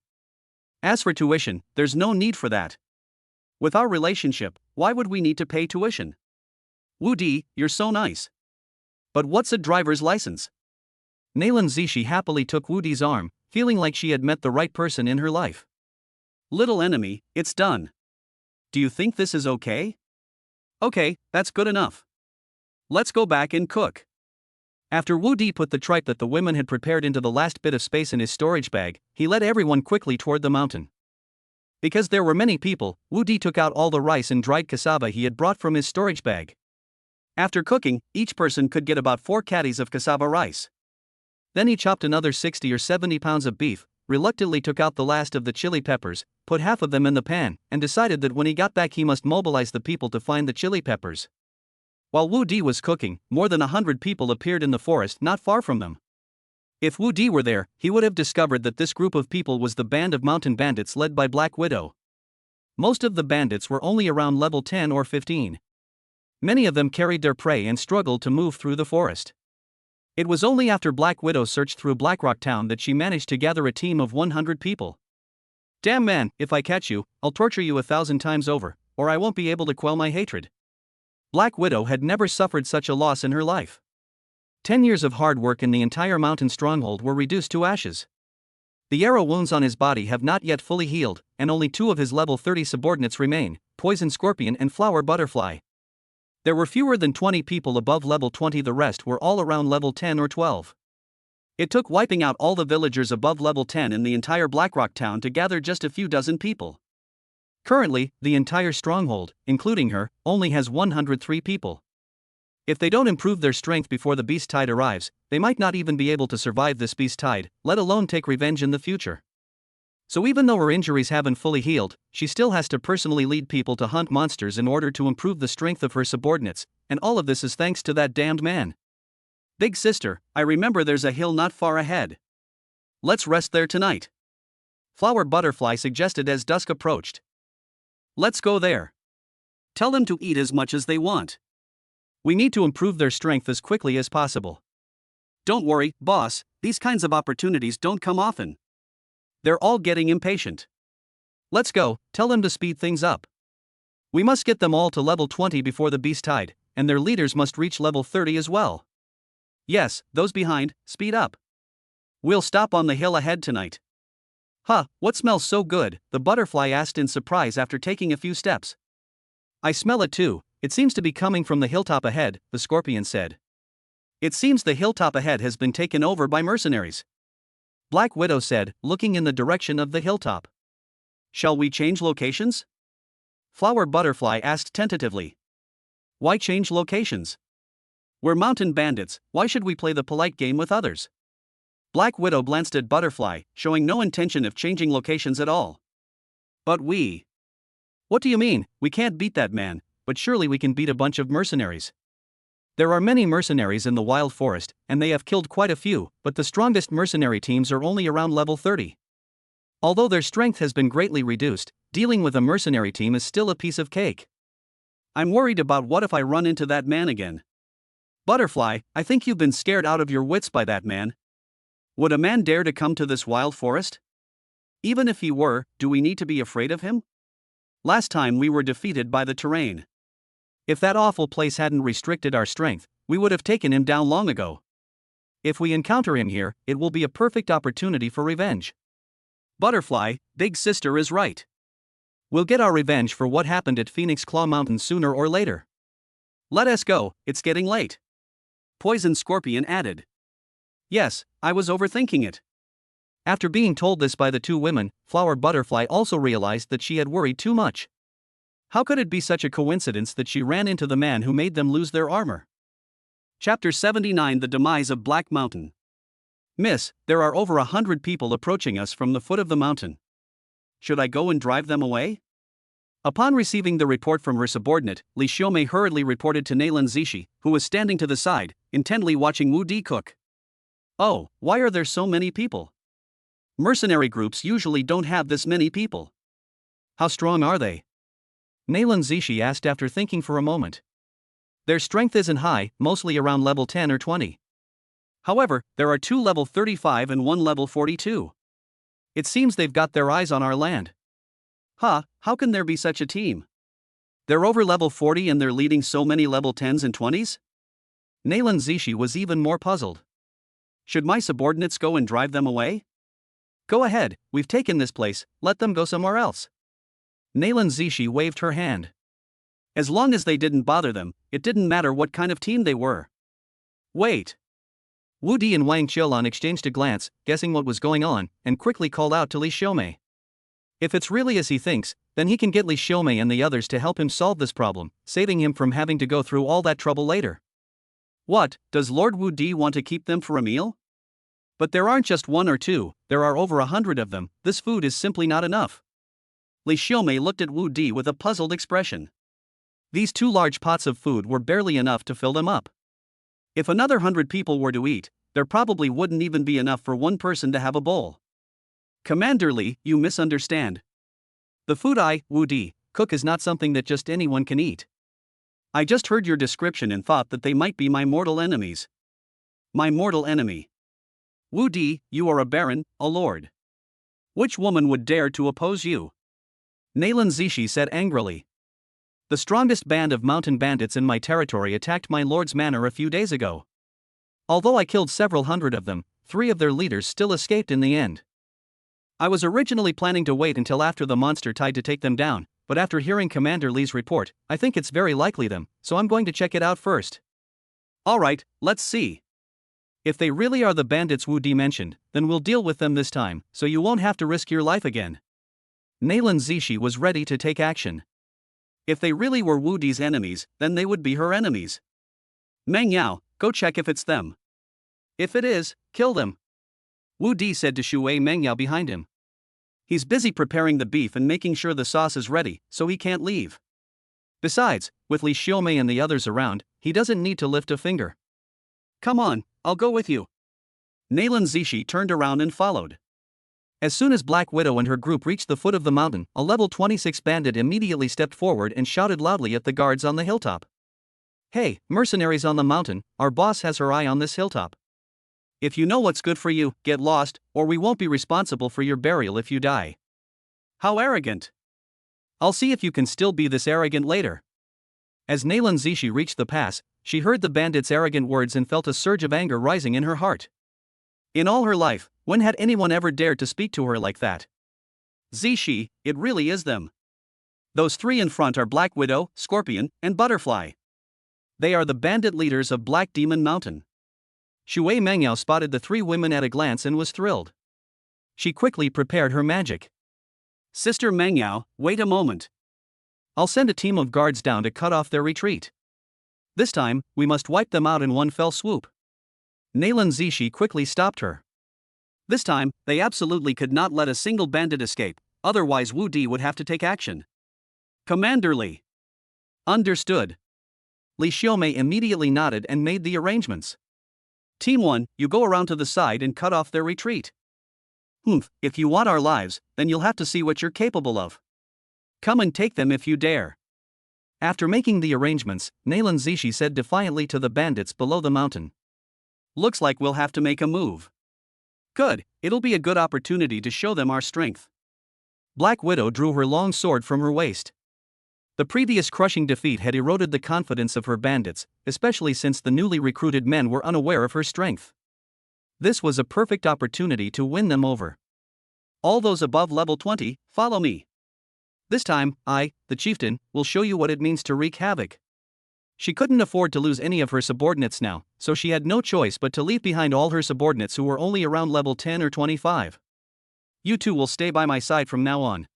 As for tuition, there's no need for that. With our relationship, why would we need to pay tuition? Wu Di, you're so nice. But what's a driver's license? Nayland Zishi happily took Wu Di's arm, feeling like she had met the right person in her life. Little enemy, it's done. Do you think this is okay? Okay, that's good enough. Let's go back and cook. After Wu Di put the tripe that the women had prepared into the last bit of space in his storage bag, he led everyone quickly toward the mountain. Because there were many people, Wu Di took out all the rice and dried cassava he had brought from his storage bag. After cooking, each person could get about 4 caddies of cassava rice. Then he chopped another 60 or 70 pounds of beef, reluctantly took out the last of the chili peppers, put half of them in the pan, and decided that when he got back he must mobilize the people to find the chili peppers. While Wu Di was cooking, more than 100 people appeared in the forest not far from them. If Wu Di were there, he would have discovered that this group of people was the band of mountain bandits led by Black Widow. Most of the bandits were only around level 10 or 15. Many of them carried their prey and struggled to move through the forest. It was only after Black Widow searched through Blackrock Town that she managed to gather a team of 100 people. Damn man, if I catch you, I'll torture you 1,000 times over, or I won't be able to quell my hatred. Black Widow had never suffered such a loss in her life. 10 years of hard work in the entire mountain stronghold were reduced to ashes. The arrow wounds on his body have not yet fully healed, and only 2 of his level 30 subordinates remain, Poison Scorpion and Flower Butterfly. There were fewer than 20 people above level 20, the rest were all around level 10 or 12. It took wiping out all the villagers above level 10 in the entire Blackrock Town to gather just a few dozen people. Currently, the entire stronghold, including her, only has 103 people. If they don't improve their strength before the beast tide arrives, they might not even be able to survive this beast tide, let alone take revenge in the future. So even though her injuries haven't fully healed, she still has to personally lead people to hunt monsters in order to improve the strength of her subordinates, and all of this is thanks to that damned man. Big sister, I remember there's a hill not far ahead. Let's rest there tonight. Flower Butterfly suggested as dusk approached. Let's go there. Tell them to eat as much as they want. We need to improve their strength as quickly as possible. Don't worry, boss, these kinds of opportunities don't come often. They're all getting impatient. Let's go, tell them to speed things up. We must get them all to level 20 before the beast tide, and their leaders must reach level 30 as well. Yes, those behind, speed up. We'll stop on the hill ahead tonight. Huh, what smells so good? The butterfly asked in surprise after taking a few steps. I smell it too, it seems to be coming from the hilltop ahead, the scorpion said. It seems the hilltop ahead has been taken over by mercenaries. Black Widow said, looking in the direction of the hilltop. Shall we change locations? Flower Butterfly asked tentatively. Why change locations? We're mountain bandits, why should we play the polite game with others? Black Widow glanced at Butterfly, showing no intention of changing locations at all. But we. What do you mean? We can't beat that man, but surely we can beat a bunch of mercenaries. There are many mercenaries in the wild forest, and they have killed quite a few, but the strongest mercenary teams are only around level 30. Although their strength has been greatly reduced, dealing with a mercenary team is still a piece of cake. I'm worried about what if I run into that man again. Butterfly, I think you've been scared out of your wits by that man. Would a man dare to come to this wild forest? Even if he were, do we need to be afraid of him? Last time we were defeated by the terrain. If that awful place hadn't restricted our strength, we would have taken him down long ago. If we encounter him here, it will be a perfect opportunity for revenge. Butterfly, Big Sister is right. We'll get our revenge for what happened at Phoenix Claw Mountain sooner or later. Let us go, it's getting late. Poison Scorpion added. Yes, I was overthinking it. After being told this by the two women, Flower Butterfly also realized that she had worried too much. How could it be such a coincidence that she ran into the man who made them lose their armor? Chapter 79: The Demise of Black Mountain. Miss, there are over 100 people approaching us from the foot of the mountain. Should I go and drive them away? Upon receiving the report from her subordinate, Li Xiaomei hurriedly reported to Nailan Zishi, who was standing to the side, intently watching Wu Di cook. Oh, why are there so many people? Mercenary groups usually don't have this many people. How strong are they? Nailan Zishi asked after thinking for a moment. Their strength isn't high, mostly around level 10 or 20. However, there are 2 level 35 and 1 level 42. It seems they've got their eyes on our land. How can there be such a team? They're over level 40 and they're leading so many level 10s and 20s? Nailan Zishi was even more puzzled. Should my subordinates go and drive them away? Go ahead, we've taken this place, let them go somewhere else. Nailan Zishi waved her hand. As long as they didn't bother them, it didn't matter what kind of team they were. Wait. Wu Di and Wang Qiulan exchanged a glance, guessing what was going on, and quickly called out to Li Xiaomei. If it's really as he thinks, then he can get Li Xiaomei and the others to help him solve this problem, saving him from having to go through all that trouble later. What, does Lord Wu Di want to keep them for a meal? But there aren't just 1 or 2, there are over 100 of them, this food is simply not enough. Li Xiaomei looked at Wu Di with a puzzled expression. These 2 large pots of food were barely enough to fill them up. If another 100 people were to eat, there probably wouldn't even be enough for one person to have a bowl. Commander Li, you misunderstand. The food I, Wu Di, cook is not something that just anyone can eat. I just heard your description and thought that they might be my mortal enemies. My mortal enemy. Wu Di, you are a baron, a lord. Which woman would dare to oppose you? Nailan Zishi said angrily. The strongest band of mountain bandits in my territory attacked my lord's manor a few days ago. Although I killed several hundred of them, 3 of their leaders still escaped in the end. I was originally planning to wait until after the monster tide to take them down, but after hearing Commander Li's report, I think it's very likely them, so I'm going to check it out first. Alright, let's see. If they really are the bandits Wu Di mentioned, then we'll deal with them this time, so you won't have to risk your life again. Nailan Zishi was ready to take action. If they really were Wu Di's enemies, then they would be her enemies. Meng Yao, go check if it's them. If it is, kill them. Wu Di said to Shui Meng Yao behind him. He's busy preparing the beef and making sure the sauce is ready, so he can't leave. Besides, with Li Xiaomei and the others around, he doesn't need to lift a finger. Come on, I'll go with you. Nailan Zishi turned around and followed. As soon as Black Widow and her group reached the foot of the mountain, a level 26 bandit immediately stepped forward and shouted loudly at the guards on the hilltop. Hey, mercenaries on the mountain, our boss has her eye on this hilltop. If you know what's good for you, get lost, or we won't be responsible for your burial if you die. How arrogant! I'll see if you can still be this arrogant later. As Nailan Zishi reached the pass, she heard the bandit's arrogant words and felt a surge of anger rising in her heart. In all her life, when had anyone ever dared to speak to her like that? Zishi, it really is them. Those 3 in front are Black Widow, Scorpion, and Butterfly. They are the bandit leaders of Black Demon Mountain. Shui Mengyao spotted the 3 women at a glance and was thrilled. She quickly prepared her magic. Sister Mengyao, wait a moment. I'll send a team of guards down to cut off their retreat. This time, we must wipe them out in one fell swoop. Nailan Zishi quickly stopped her. This time, they absolutely could not let a single bandit escape, otherwise Wu Di would have to take action. Commander Li. Understood. Li Xiaomei immediately nodded and made the arrangements. Team 1, you go around to the side and cut off their retreat. If you want our lives, then you'll have to see what you're capable of. Come and take them if you dare. After making the arrangements, Nailan Zishi said defiantly to the bandits below the mountain. Looks like we'll have to make a move. Good, it'll be a good opportunity to show them our strength. Black Widow drew her long sword from her waist. The previous crushing defeat had eroded the confidence of her bandits, especially since the newly recruited men were unaware of her strength. This was a perfect opportunity to win them over. All those above level 20, follow me. This time, I, the chieftain, will show you what it means to wreak havoc. She couldn't afford to lose any of her subordinates now, so she had no choice but to leave behind all her subordinates who were only around level 10 or 25. You two will stay by my side from now on.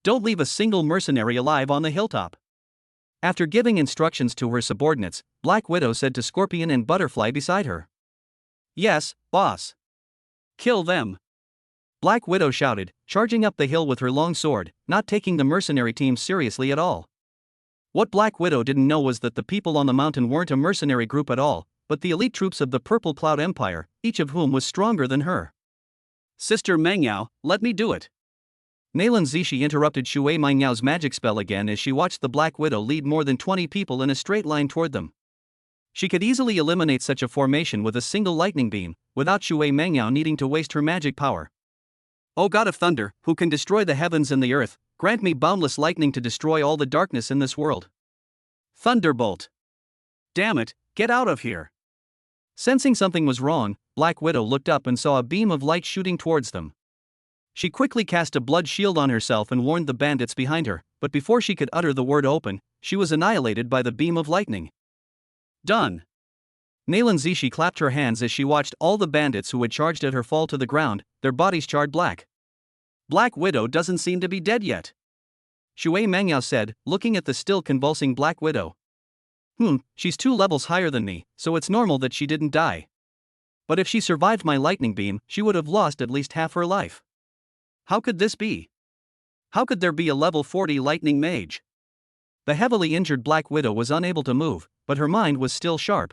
Don't leave a single mercenary alive on the hilltop. After giving instructions to her subordinates, Black Widow said to Scorpion and Butterfly beside her. Yes, boss. Kill them. Black Widow shouted, charging up the hill with her long sword, not taking the mercenary team seriously at all. What Black Widow didn't know was that the people on the mountain weren't a mercenary group at all, but the elite troops of the Purple Cloud Empire, each of whom was stronger than her. Sister Mengyao, let me do it. Nalan Zishi interrupted Shui Mengyao magic spell again as she watched the Black Widow lead more than 20 people in a straight line toward them. She could easily eliminate such a formation with a single lightning beam, without Shui Mengyao needing to waste her magic power. O God of Thunder, who can destroy the heavens and the earth, grant me boundless lightning to destroy all the darkness in this world. Thunderbolt. Damn it, get out of here. Sensing something was wrong, Black Widow looked up and saw a beam of light shooting towards them. She quickly cast a blood shield on herself and warned the bandits behind her, but before she could utter the word open, she was annihilated by the beam of lightning. Done. Nalan Zishi clapped her hands as she watched all the bandits who had charged at her fall to the ground, their bodies charred black. Black Widow doesn't seem to be dead yet. Shui Mengyao said, looking at the still convulsing Black Widow. She's 2 levels higher than me, so it's normal that she didn't die. But if she survived my lightning beam, she would have lost at least half her life. How could this be? How could there be a level 40 lightning mage? The heavily injured Black Widow was unable to move, but her mind was still sharp.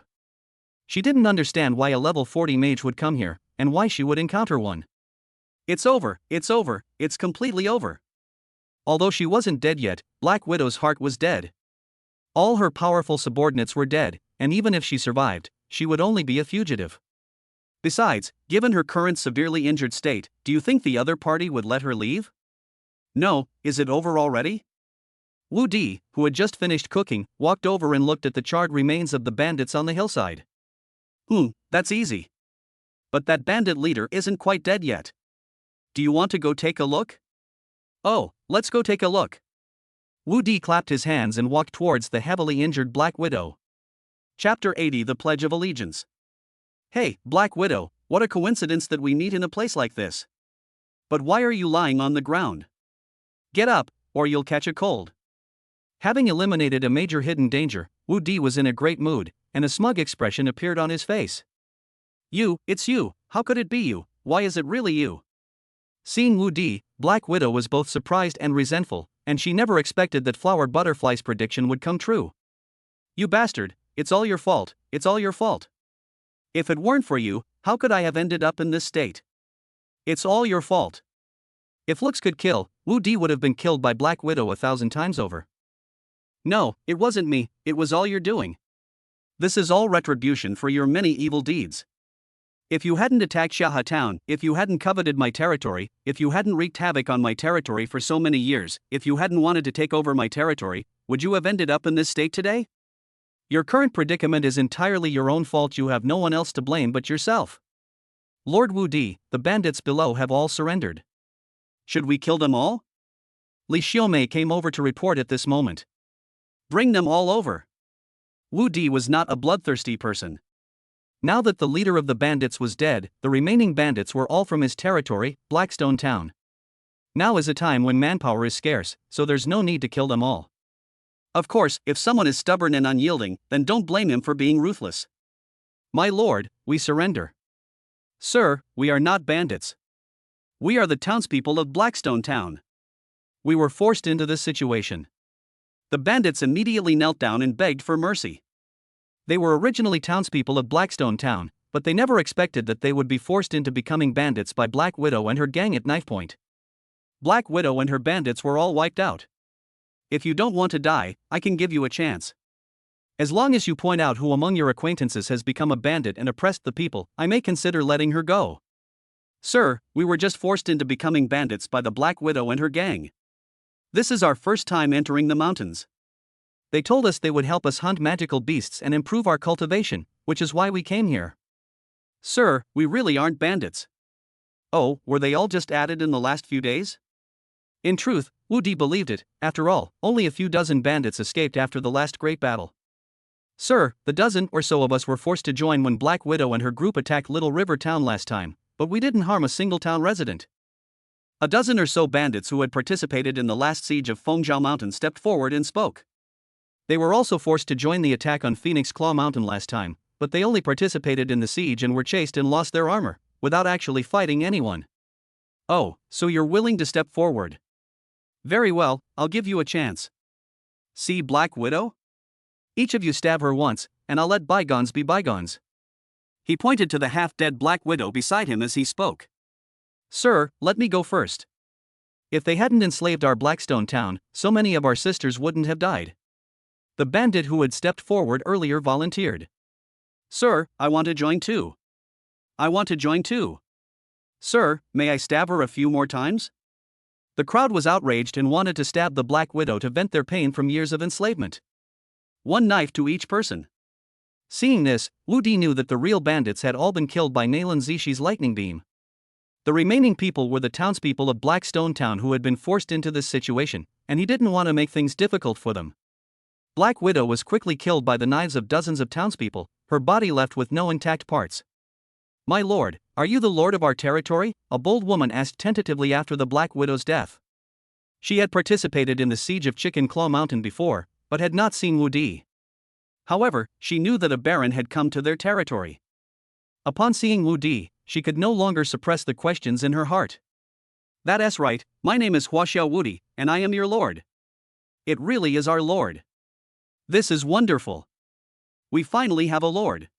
She didn't understand why a level 40 mage would come here, and why she would encounter one. It's over, it's completely over. Although she wasn't dead yet, Black Widow's heart was dead. All her powerful subordinates were dead, and even if she survived, she would only be a fugitive. Besides, given her current severely injured state, do you think the other party would let her leave? No, is it over already? Wu Di, who had just finished cooking, walked over and looked at the charred remains of the bandits on the hillside. That's easy. But that bandit leader isn't quite dead yet. Do you want to go take a look? Oh, let's go take a look. Wu Di clapped his hands and walked towards the heavily injured Black Widow. Chapter 80 The Pledge of Allegiance. Hey, Black Widow, what a coincidence that we meet in a place like this. But why are you lying on the ground? Get up, or you'll catch a cold. Having eliminated a major hidden danger, Wu Di was in a great mood, and a smug expression appeared on his face. It's you, how could it be you, why is it really you? Seeing Wu Di, Black Widow was both surprised and resentful, and she never expected that Flower Butterfly's prediction would come true. You bastard, it's all your fault, it's all your fault. If it weren't for you, how could I have ended up in this state? It's all your fault. If looks could kill, Wu Di would have been killed by Black Widow 1,000 times over. No, it wasn't me, it was all you're doing. This is all retribution for your many evil deeds. If you hadn't attacked Shaha Town, if you hadn't coveted my territory, if you hadn't wreaked havoc on my territory for so many years, if you hadn't wanted to take over my territory, would you have ended up in this state today? Your current predicament is entirely your own fault. You have no one else to blame but yourself. Lord Wu Di, the bandits below have all surrendered. Should we kill them all? Li Xiaomei came over to report at this moment. Bring them all over. Wu Di was not a bloodthirsty person. Now that the leader of the bandits was dead, the remaining bandits were all from his territory, Blackstone Town. Now is a time when manpower is scarce, so there's no need to kill them all. Of course, if someone is stubborn and unyielding, then don't blame him for being ruthless. My lord, we surrender. Sir, we are not bandits. We are the townspeople of Blackstone Town. We were forced into this situation. The bandits immediately knelt down and begged for mercy. They were originally townspeople of Blackstone Town, but they never expected that they would be forced into becoming bandits by Black Widow and her gang at knife point. Black Widow and her bandits were all wiped out. If you don't want to die, I can give you a chance. As long as you point out who among your acquaintances has become a bandit and oppressed the people, I may consider letting her go. Sir, we were just forced into becoming bandits by the Black Widow and her gang. This is our first time entering the mountains. They told us they would help us hunt magical beasts and improve our cultivation, which is why we came here. Sir, we really aren't bandits. Oh, were they all just added in the last few days? In truth, Wu Di believed it. After all, only a few dozen bandits escaped after the last great battle. Sir, the dozen or so of us were forced to join when Black Widow and her group attacked Little River Town last time, but we didn't harm a single town resident. A dozen or so bandits who had participated in the last siege of Fengjiao Mountain stepped forward and spoke. They were also forced to join the attack on Phoenix Claw Mountain last time, but they only participated in the siege and were chased and lost their armor, without actually fighting anyone. Oh, so you're willing to step forward? Very well, I'll give you a chance. See Black Widow? Each of you stab her once, and I'll let bygones be bygones. He pointed to the half-dead Black Widow beside him as he spoke. Sir, let me go first. If they hadn't enslaved our Blackstone town, so many of our sisters wouldn't have died. The bandit who had stepped forward earlier volunteered. Sir, I want to join too. I want to join too. Sir, may I stab her a few more times? The crowd was outraged and wanted to stab the Black Widow to vent their pain from years of enslavement. One knife to each person. Seeing this, Wu Di knew that the real bandits had all been killed by Nalan Zishi's lightning beam. The remaining people were the townspeople of Blackstone Town who had been forced into this situation, and he didn't want to make things difficult for them. Black Widow was quickly killed by the knives of dozens of townspeople, her body left with no intact parts. My lord, are you the lord of our territory? A bold woman asked tentatively after the Black Widow's death. She had participated in the siege of Chicken Claw Mountain before, but had not seen Wu Di. However, she knew that a baron had come to their territory. Upon seeing Wu Di, she could no longer suppress the questions in her heart. That's right, my name is Huaxiao Wu Di, and I am your lord. It really is our lord. This is wonderful. We finally have a lord.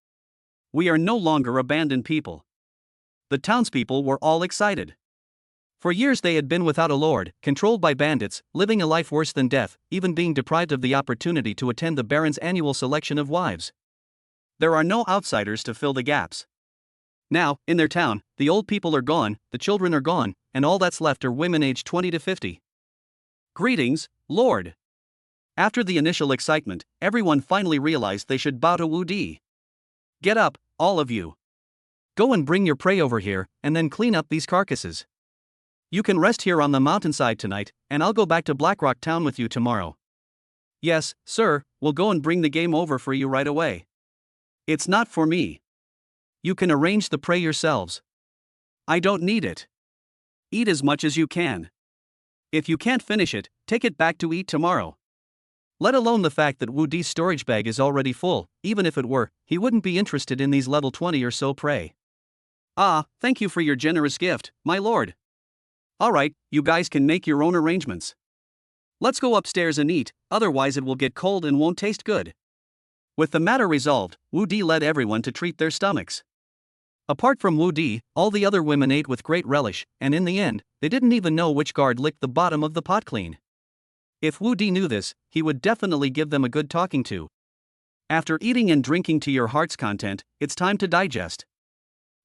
We are no longer abandoned people. The townspeople were all excited. For years they had been without a lord, controlled by bandits, living a life worse than death, even being deprived of the opportunity to attend the baron's annual selection of wives. There are no outsiders to fill the gaps. Now, in their town, the old people are gone, the children are gone, and all that's left are women aged 20 to 50. Greetings, Lord. After the initial excitement, everyone finally realized they should bow to Wu Di. Get up, all of you. Go and bring your prey over here, and then clean up these carcasses. You can rest here on the mountainside tonight, and I'll go back to Blackrock Town with you tomorrow. Yes, sir, we'll go and bring the game over for you right away. It's not for me. You can arrange the prey yourselves. I don't need it. Eat as much as you can. If you can't finish it, take it back to eat tomorrow. Let alone the fact that Wu Di's storage bag is already full, even if it were, he wouldn't be interested in these level 20 or so prey. Ah, thank you for your generous gift, my lord. Alright, you guys can make your own arrangements. Let's go upstairs and eat, otherwise it will get cold and won't taste good. With the matter resolved, Wu Di led everyone to treat their stomachs. Apart from Wu Di, all the other women ate with great relish, and in the end, they didn't even know which guard licked the bottom of the pot clean. If Wu Di knew this, he would definitely give them a good talking to. After eating and drinking to your heart's content, it's time to digest.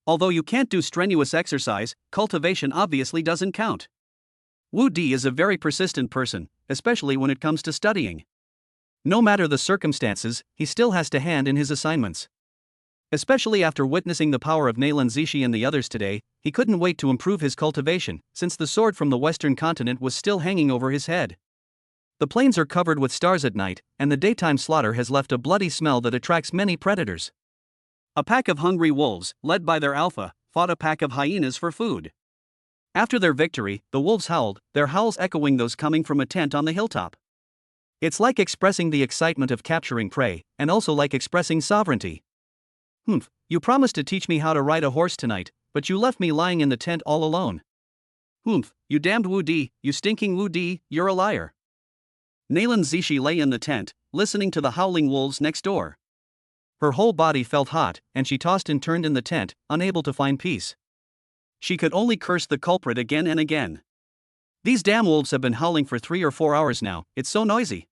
Although you can't do strenuous exercise, cultivation obviously doesn't count. Wu Di is a very persistent person, especially when it comes to studying. No matter the circumstances, he still has to hand in his assignments. Especially after witnessing the power of Nalan Zishi and the others today, he couldn't wait to improve his cultivation, since the sword from the western continent was still hanging over his head. The plains are covered with stars at night, and the daytime slaughter has left a bloody smell that attracts many predators. A pack of hungry wolves, led by their alpha, fought a pack of hyenas for food. After their victory, the wolves howled, their howls echoing those coming from a tent on the hilltop. It's like expressing the excitement of capturing prey, and also like expressing sovereignty. Humph, you promised to teach me how to ride a horse tonight, but you left me lying in the tent all alone. Humph, you damned Wu Di, you stinking Wu Di, you're a liar. Nalan Zishi lay in the tent, listening to the howling wolves next door. Her whole body felt hot, and she tossed and turned in the tent, unable to find peace. She could only curse the culprit again and again. These damn wolves have been howling for 3 or 4 hours now, it's so noisy.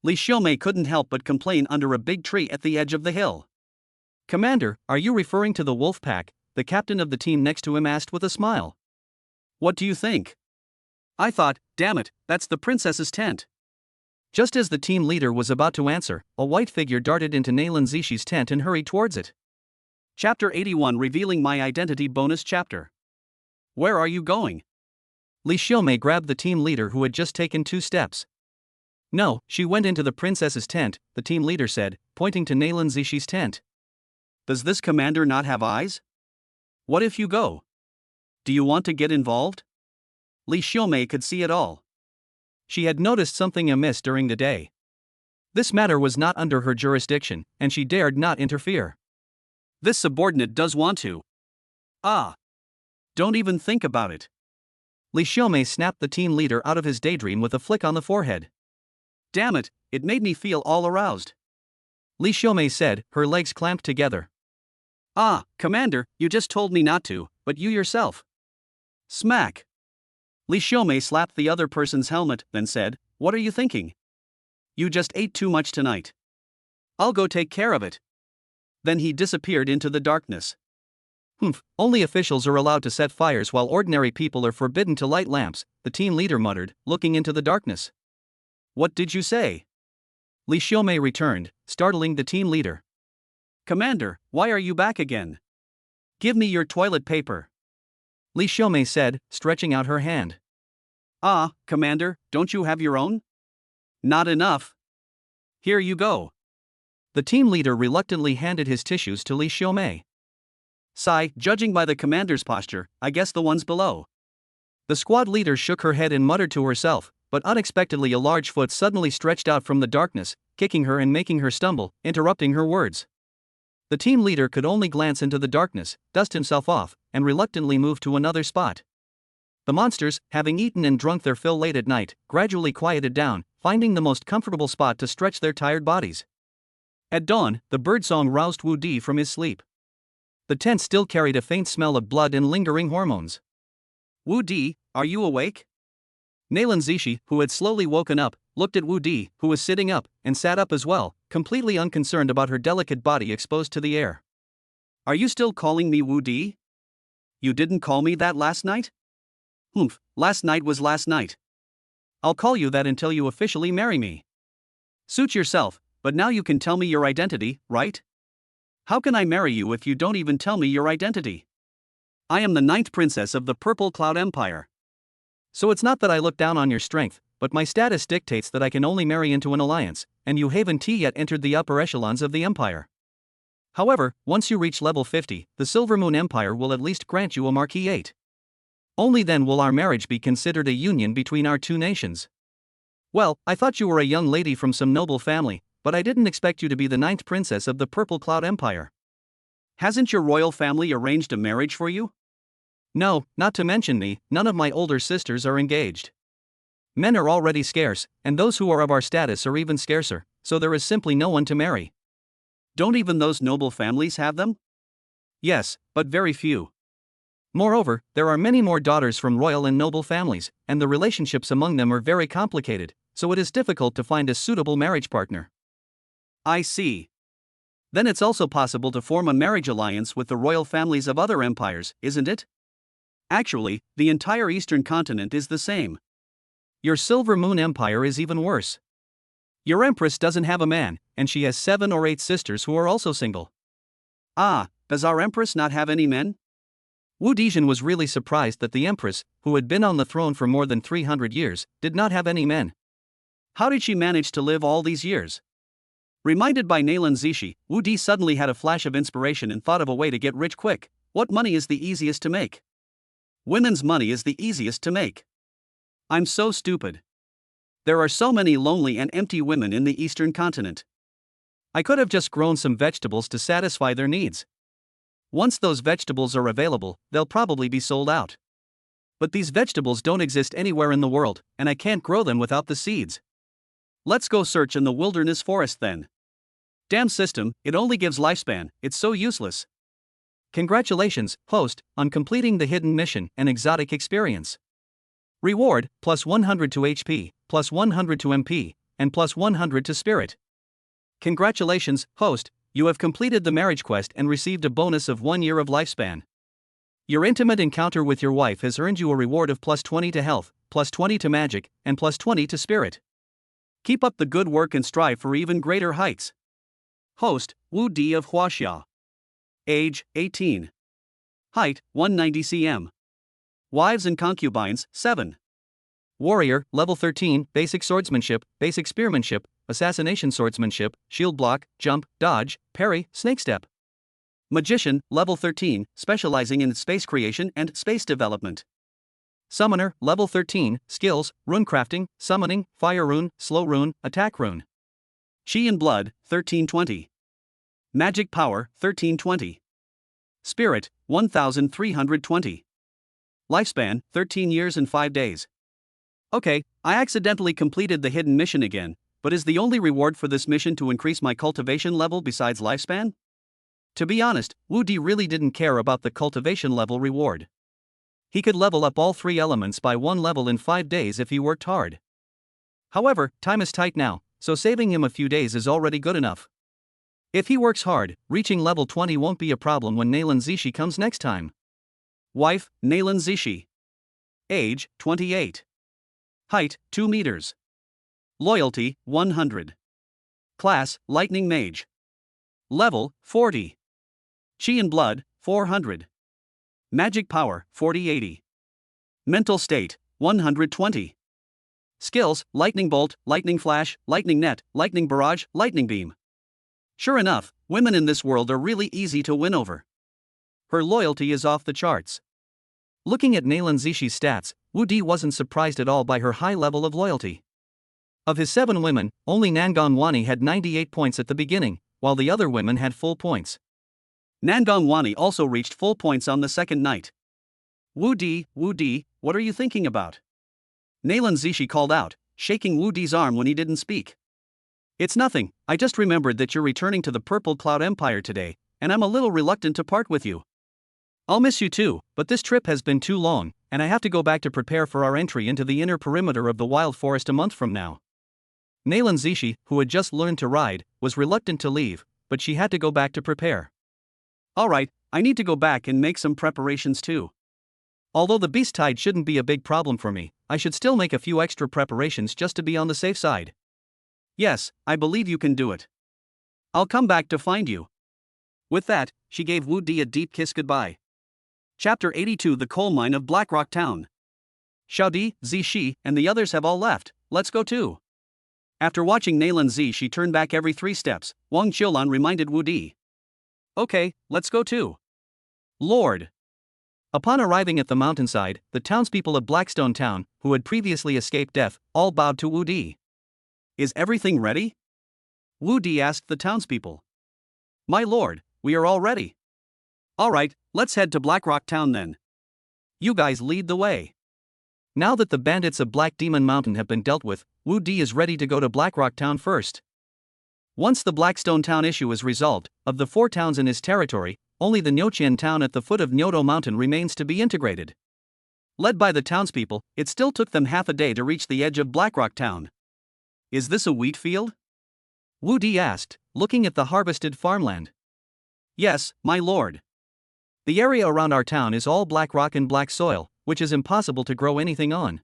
Li Xiaomei couldn't help but complain under a big tree at the edge of the hill. Commander, are you referring to the wolf pack? The captain of the team next to him asked with a smile. What do you think? I thought, damn it, that's the princess's tent. Just as the team leader was about to answer, a white figure darted into Nalan Zishi's tent and hurried towards it. Chapter 81 Revealing My Identity Bonus Chapter. Where are you going? Li Xiaomei grabbed the team leader who had just taken 2 steps. No, she went into the princess's tent, the team leader said, pointing to Nalan Zishi's tent. Does this commander not have eyes? What if you go? Do you want to get involved? Li Xiaomei could see it all. She had noticed something amiss during the day. This matter was not under her jurisdiction, and she dared not interfere. This subordinate does want to. Ah! Don't even think about it. Li Xiaomei snapped the team leader out of his daydream with a flick on the forehead. Damn it, it made me feel all aroused. Li Xiaomei said, her legs clamped together. Ah, Commander, you just told me not to, but you yourself. Smack. Li Xiaomei slapped the other person's helmet, then said, What are you thinking? You just ate too much tonight. I'll go take care of it. Then he disappeared into the darkness. Only officials are allowed to set fires while ordinary people are forbidden to light lamps, the team leader muttered, looking into the darkness. What did you say? Li Xiaomei returned, startling the team leader. Commander, why are you back again? Give me your toilet paper. Li Xiaomei said, stretching out her hand. Ah, Commander, don't you have your own? Not enough. Here you go. The team leader reluctantly handed his tissues to Li Xiaomei. Sigh, judging by the commander's posture, I guess the one's below. The squad leader shook her head and muttered to herself, but unexpectedly a large foot suddenly stretched out from the darkness, kicking her and making her stumble, interrupting her words. The team leader could only glance into the darkness, dust himself off, and reluctantly move to another spot. The monsters, having eaten and drunk their fill late at night, gradually quieted down, finding the most comfortable spot to stretch their tired bodies. At dawn, the birdsong roused Wu Di from his sleep. The tent still carried a faint smell of blood and lingering hormones. Wu Di, are you awake? Nalan Zishi, who had slowly woken up, looked at Wu Di, who was sitting up, and sat up as well, completely unconcerned about her delicate body exposed to the air. Are you still calling me Wu Di? You didn't call me that last night? Last night was last night. I'll call you that until you officially marry me. Suit yourself, but now you can tell me your identity, right? How can I marry you if you don't even tell me your identity? I am the 9th princess of the Purple Cloud Empire. So it's not that I look down on your strength, but my status dictates that I can only marry into an alliance, and you haven't yet entered the upper echelons of the empire. However, once you reach level 50, the Silver Moon Empire will at least grant you a Marquis 8. Only then will our marriage be considered a union between our two nations. Well, I thought you were a young lady from some noble family, but I didn't expect you to be the 9th princess of the Purple Cloud Empire. Hasn't your royal family arranged a marriage for you? No, not to mention me, none of my older sisters are engaged. Men are already scarce, and those who are of our status are even scarcer, so there is simply no one to marry. Don't even those noble families have them? Yes, but very few. Moreover, there are many more daughters from royal and noble families, and the relationships among them are very complicated, so it is difficult to find a suitable marriage partner. I see. Then it's also possible to form a marriage alliance with the royal families of other empires, isn't it? Actually, the entire eastern continent is the same. Your Silver Moon Empire is even worse. Your empress doesn't have a man, and she has 7 or 8 sisters who are also single. Ah, does our empress not have any men? Wu Dizhen was really surprised that the empress, who had been on the throne for more than 300 years, did not have any men. How did she manage to live all these years? Reminded by Nalan Zishi, Wu Di suddenly had a flash of inspiration and thought of a way to get rich quick. What money is the easiest to make? Women's money is the easiest to make. I'm so stupid. There are so many lonely and empty women in the eastern continent. I could have just grown some vegetables to satisfy their needs. Once those vegetables are available, they'll probably be sold out. But these vegetables don't exist anywhere in the world, and I can't grow them without the seeds. Let's go search in the wilderness forest then. Damn system, it only gives lifespan, it's so useless. Congratulations, host, on completing the hidden mission and exotic experience. Reward, plus 100 to HP, plus 100 to MP, and plus 100 to spirit. Congratulations, host, you have completed the marriage quest and received a bonus of 1 year of lifespan. Your intimate encounter with your wife has earned you a reward of plus 20 to health, plus 20 to magic, and plus 20 to spirit. Keep up the good work and strive for even greater heights. Host, Wu Di of Huaxia. Age, 18. Height, 190 cm. Wives and concubines, 7. Warrior, level 13, basic swordsmanship, basic spearmanship, assassination swordsmanship, shield block, jump, dodge, parry, snake step. Magician, level 13, specializing in space creation and space development. Summoner, level 13, skills, rune crafting, summoning, fire rune, slow rune, attack rune. Chi and blood, 1320. Magic power, 1320. Spirit, 1320. Lifespan, 13 years and 5 days. Okay, I accidentally completed the hidden mission again, but is the only reward for this mission to increase my cultivation level besides lifespan? To be honest, Wu Di really didn't care about the cultivation level reward. He could level up all 3 elements by 1 level in 5 days if he worked hard. However, time is tight now, so saving him a few days is already good enough. If he works hard, reaching level 20 won't be a problem when Naylan Zishi comes next time. Wife, Naylan Zishi. Age, 28. Height, 2 meters. Loyalty, 100. Class, Lightning Mage. Level, 40. Chi and blood, 400. Magic power, 4080. Mental state, 120. Skills, lightning bolt, lightning flash, lightning net, lightning barrage, lightning beam. Sure enough, women in this world are really easy to win over. Her loyalty is off the charts. Looking at Naylan Zishi's stats, Wu Di wasn't surprised at all by her high level of loyalty. Of his 7 women, only Nangon Wani had 98 points at the beginning, while the other women had full points. Nangon Wani also reached full points on the second night. Wu Di, what are you thinking about? Naylan Zishi called out, shaking Wu Di's arm when he didn't speak. It's nothing, I just remembered that you're returning to the Purple Cloud Empire today, and I'm a little reluctant to part with you. I'll miss you too, but this trip has been too long, and I have to go back to prepare for our entry into the inner perimeter of the Wild Forest a month from now. Naylan Zishi, who had just learned to ride, was reluctant to leave, but she had to go back to prepare. Alright, I need to go back and make some preparations too. Although the beast tide shouldn't be a big problem for me, I should still make a few extra preparations just to be on the safe side. Yes, I believe you can do it. I'll come back to find you. With that, she gave Wu Di a deep kiss goodbye. Chapter 82 The Coal Mine of Blackrock Town. Xiaodi, Zishi, and the others have all left, let's go too. After watching Naylan Zishi turn back every 3 steps, Wang Qiulan reminded Wu Di. Okay, let's go too. Lord. Upon arriving at the mountainside, the townspeople of Blackstone Town, who had previously escaped death, all bowed to Wu Di. Is everything ready? Wu Di asked the townspeople. My lord, we are all ready. Alright, let's head to Blackrock Town then. You guys lead the way. Now that the bandits of Black Demon Mountain have been dealt with, Wu Di is ready to go to Blackrock Town first. Once the Blackstone Town issue is resolved, of the 4 towns in his territory, only the Nyoqian Town at the foot of Nyoto Mountain remains to be integrated. Led by the townspeople, it still took them half a day to reach the edge of Blackrock Town. Is this a wheat field? Wu Di asked, looking at the harvested farmland. Yes, my lord. The area around our town is all black rock and black soil, which is impossible to grow anything on.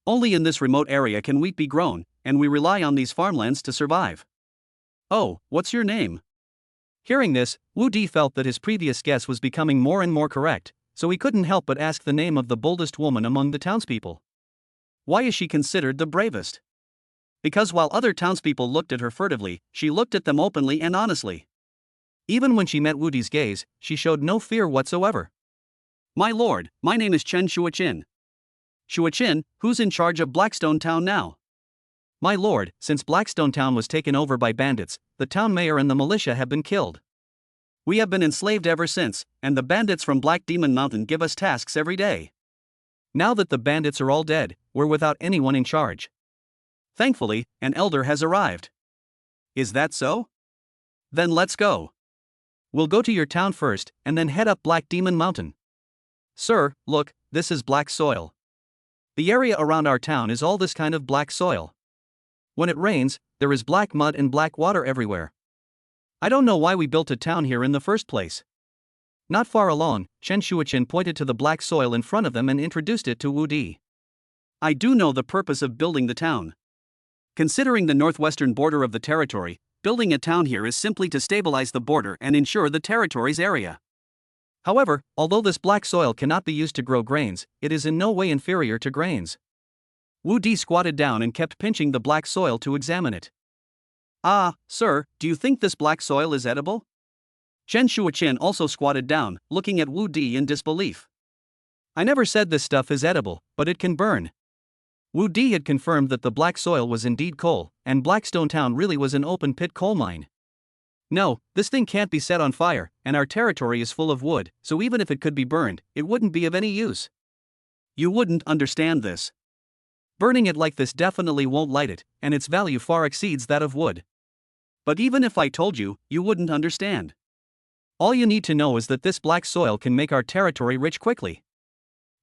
Only in this remote area can wheat be grown, and we rely on these farmlands to survive. Oh, what's your name? Hearing this, Wu Di felt that his previous guess was becoming more and more correct, so he couldn't help but ask the name of the boldest woman among the townspeople. Why is she considered the bravest? Because while other townspeople looked at her furtively, she looked at them openly and honestly. Even when she met Wu Di's gaze, she showed no fear whatsoever. My lord, my name is Chen Shuaqin. Shuaqin, who's in charge of Blackstone Town now? My lord, since Blackstone Town was taken over by bandits, the town mayor and the militia have been killed. We have been enslaved ever since, and the bandits from Black Demon Mountain give us tasks every day. Now that the bandits are all dead, we're without anyone in charge. Thankfully, an elder has arrived. Is that so? Then let's go. We'll go to your town first, and then head up Black Demon Mountain. Sir, look, this is black soil. The area around our town is all this kind of black soil. When it rains, there is black mud and black water everywhere. I don't know why we built a town here in the first place. Not far along, Chen Shuaqin pointed to the black soil in front of them and introduced it to Wu Di. I do know the purpose of building the town. Considering the northwestern border of the territory, building a town here is simply to stabilize the border and ensure the territory's area. However, although this black soil cannot be used to grow grains, it is in no way inferior to grains. Wu Di squatted down and kept pinching the black soil to examine it. "Ah, sir, do you think this black soil is edible?" Chen Shuoqian also squatted down, looking at Wu Di in disbelief. "I never said this stuff is edible, but it can burn." Wu Di had confirmed that the black soil was indeed coal, and Blackstone Town really was an open-pit coal mine. "No, this thing can't be set on fire, and our territory is full of wood, so even if it could be burned, it wouldn't be of any use." "You wouldn't understand this. Burning it like this definitely won't light it, and its value far exceeds that of wood. But even if I told you, you wouldn't understand. All you need to know is that this black soil can make our territory rich quickly.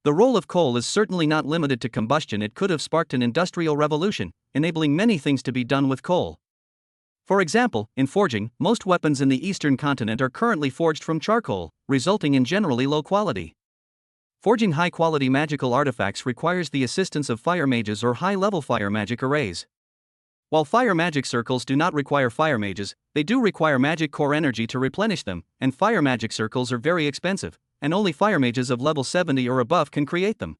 The role of coal is certainly not limited to combustion. It could have sparked an industrial revolution, enabling many things to be done with coal. For example, in forging, most weapons in the eastern continent are currently forged from charcoal, resulting in generally low quality. Forging high-quality magical artifacts requires the assistance of fire mages or high-level fire magic arrays. While fire magic circles do not require fire mages, they do require magic core energy to replenish them, and fire magic circles are very expensive, and only fire mages of level 70 or above can create them.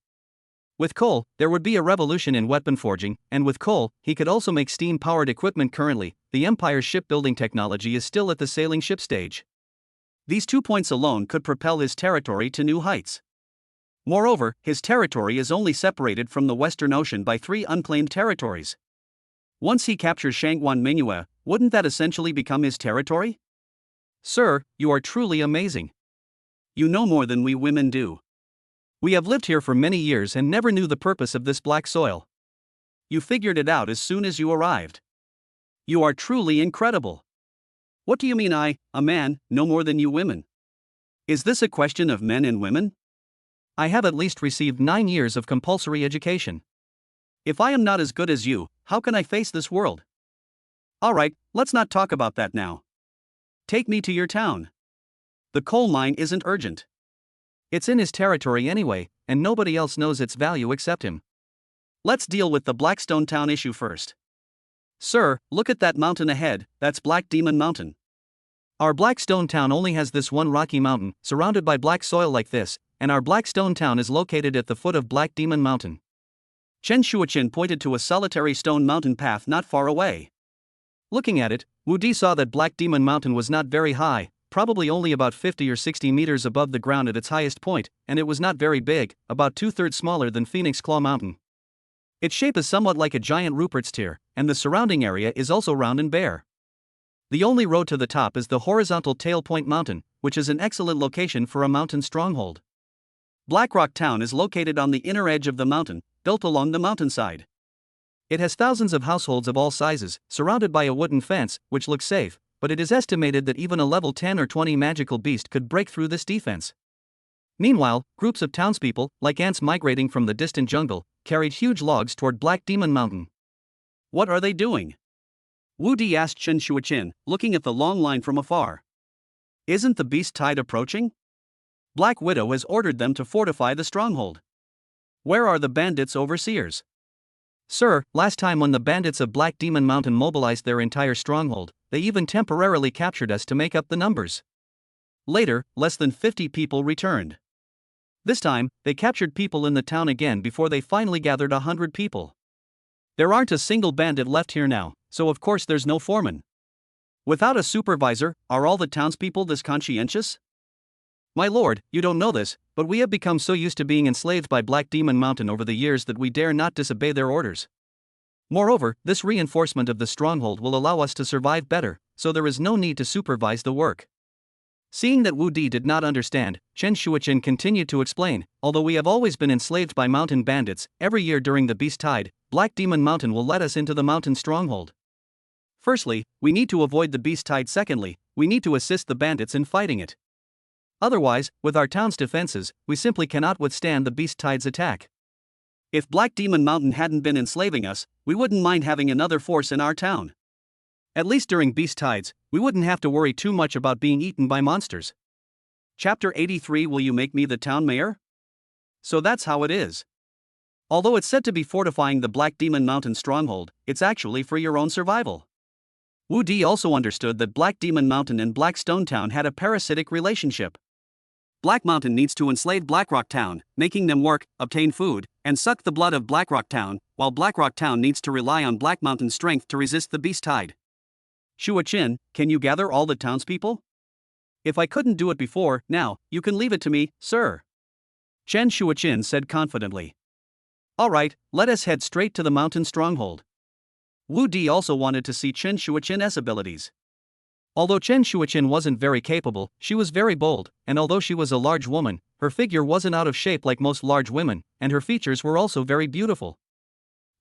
With coal, there would be a revolution in weapon forging, and with coal, he could also make steam-powered equipment. Currently, the Empire's shipbuilding technology is still at the sailing ship stage. These 2 points alone could propel his territory to new heights. Moreover, his territory is only separated from the Western Ocean by 3 unclaimed territories. Once he captures Shangguan Mingyue, wouldn't that essentially become his territory? Sir, you are truly amazing. You know more than we women do. We have lived here for many years and never knew the purpose of this black soil. You figured it out as soon as you arrived. You are truly incredible. What do you mean I, a man, know more than you women? Is this a question of men and women? I have at least received 9 years of compulsory education. If I am not as good as you, how can I face this world? Alright, let's not talk about that now. Take me to your town. The coal mine isn't urgent. It's in his territory anyway, and nobody else knows its value except him. Let's deal with the Blackstone Town issue first. Sir, look at that mountain ahead. That's Black Demon Mountain. Our Blackstone Town only has this one rocky mountain, surrounded by black soil like this, and our Blackstone Town is located at the foot of Black Demon Mountain. Chen Shuoqian pointed to a solitary stone mountain path not far away. Looking at it, Wu Di saw that Black Demon Mountain was not very high, probably only about 50 or 60 meters above the ground at its highest point, and it was not very big, about 2/3 smaller than Phoenix Claw Mountain. Its shape is somewhat like a giant Rupert's tear, and the surrounding area is also round and bare. The only road to the top is the horizontal Tail Point Mountain, which is an excellent location for a mountain stronghold. Blackrock Town is located on the inner edge of the mountain, built along the mountainside. It has thousands of households of all sizes, surrounded by a wooden fence, which looks safe, but it is estimated that even a level 10 or 20 magical beast could break through this defense. Meanwhile, groups of townspeople, like ants migrating from the distant jungle, carried huge logs toward Black Demon Mountain. What are they doing? Wu Di asked Chen Shuoqian, looking at the long line from afar. Isn't the beast tide approaching? Black Widow has ordered them to fortify the stronghold. Where are the bandits' overseers? Sir, last time when the bandits of Black Demon Mountain mobilized their entire stronghold, they even temporarily captured us to make up the numbers. Later, less than 50 people returned. This time, they captured people in the town again before they finally gathered 100 people. There aren't a single bandit left here now, so of course there's no foreman. Without a supervisor, are all the townspeople this conscientious? My lord, you don't know this, but we have become so used to being enslaved by Black Demon Mountain over the years that we dare not disobey their orders. Moreover, this reinforcement of the stronghold will allow us to survive better, so there is no need to supervise the work. Seeing that Wu Di did not understand, Chen Shuoqian continued to explain, although we have always been enslaved by mountain bandits, every year during the Beast Tide, Black Demon Mountain will let us into the mountain stronghold. Firstly, we need to avoid the Beast Tide. Secondly, we need to assist the bandits in fighting it. Otherwise, with our town's defenses, we simply cannot withstand the Beast Tide's attack. If Black Demon Mountain hadn't been enslaving us, we wouldn't mind having another force in our town. At least during Beast Tides, we wouldn't have to worry too much about being eaten by monsters. Chapter 83. Will you make me the town mayor? So that's how it is. Although it's said to be fortifying the Black Demon Mountain stronghold, it's actually for your own survival. Wu Di also understood that Black Demon Mountain and Blackstone Town had a parasitic relationship. Black Mountain needs to enslave Blackrock Town, making them work, obtain food, and suck the blood of Blackrock Town, while Blackrock Town needs to rely on Black Mountain's strength to resist the beast tide. Shua Chin, can you gather all the townspeople? If I couldn't do it before, now, you can leave it to me, sir. Chen Shuachin said confidently. Alright, let us head straight to the mountain stronghold. Wu Di also wanted to see Chen Shuachin's abilities. Although Chen Shuachin wasn't very capable, she was very bold, and although she was a large woman, her figure wasn't out of shape like most large women, and her features were also very beautiful.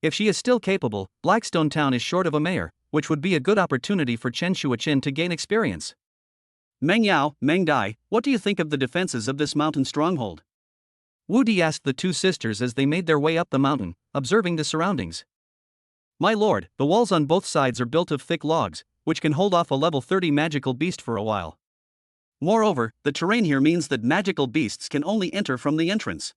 If she is still capable, Blackstone Town is short of a mayor, which would be a good opportunity for Chen Shuachin to gain experience. Meng Yao, Meng Dai, what do you think of the defenses of this mountain stronghold? Wu Di asked the two sisters as they made their way up the mountain, observing the surroundings. My lord, the walls on both sides are built of thick logs, which can hold off a level 30 magical beast for a while. Moreover, the terrain here means that magical beasts can only enter from the entrance.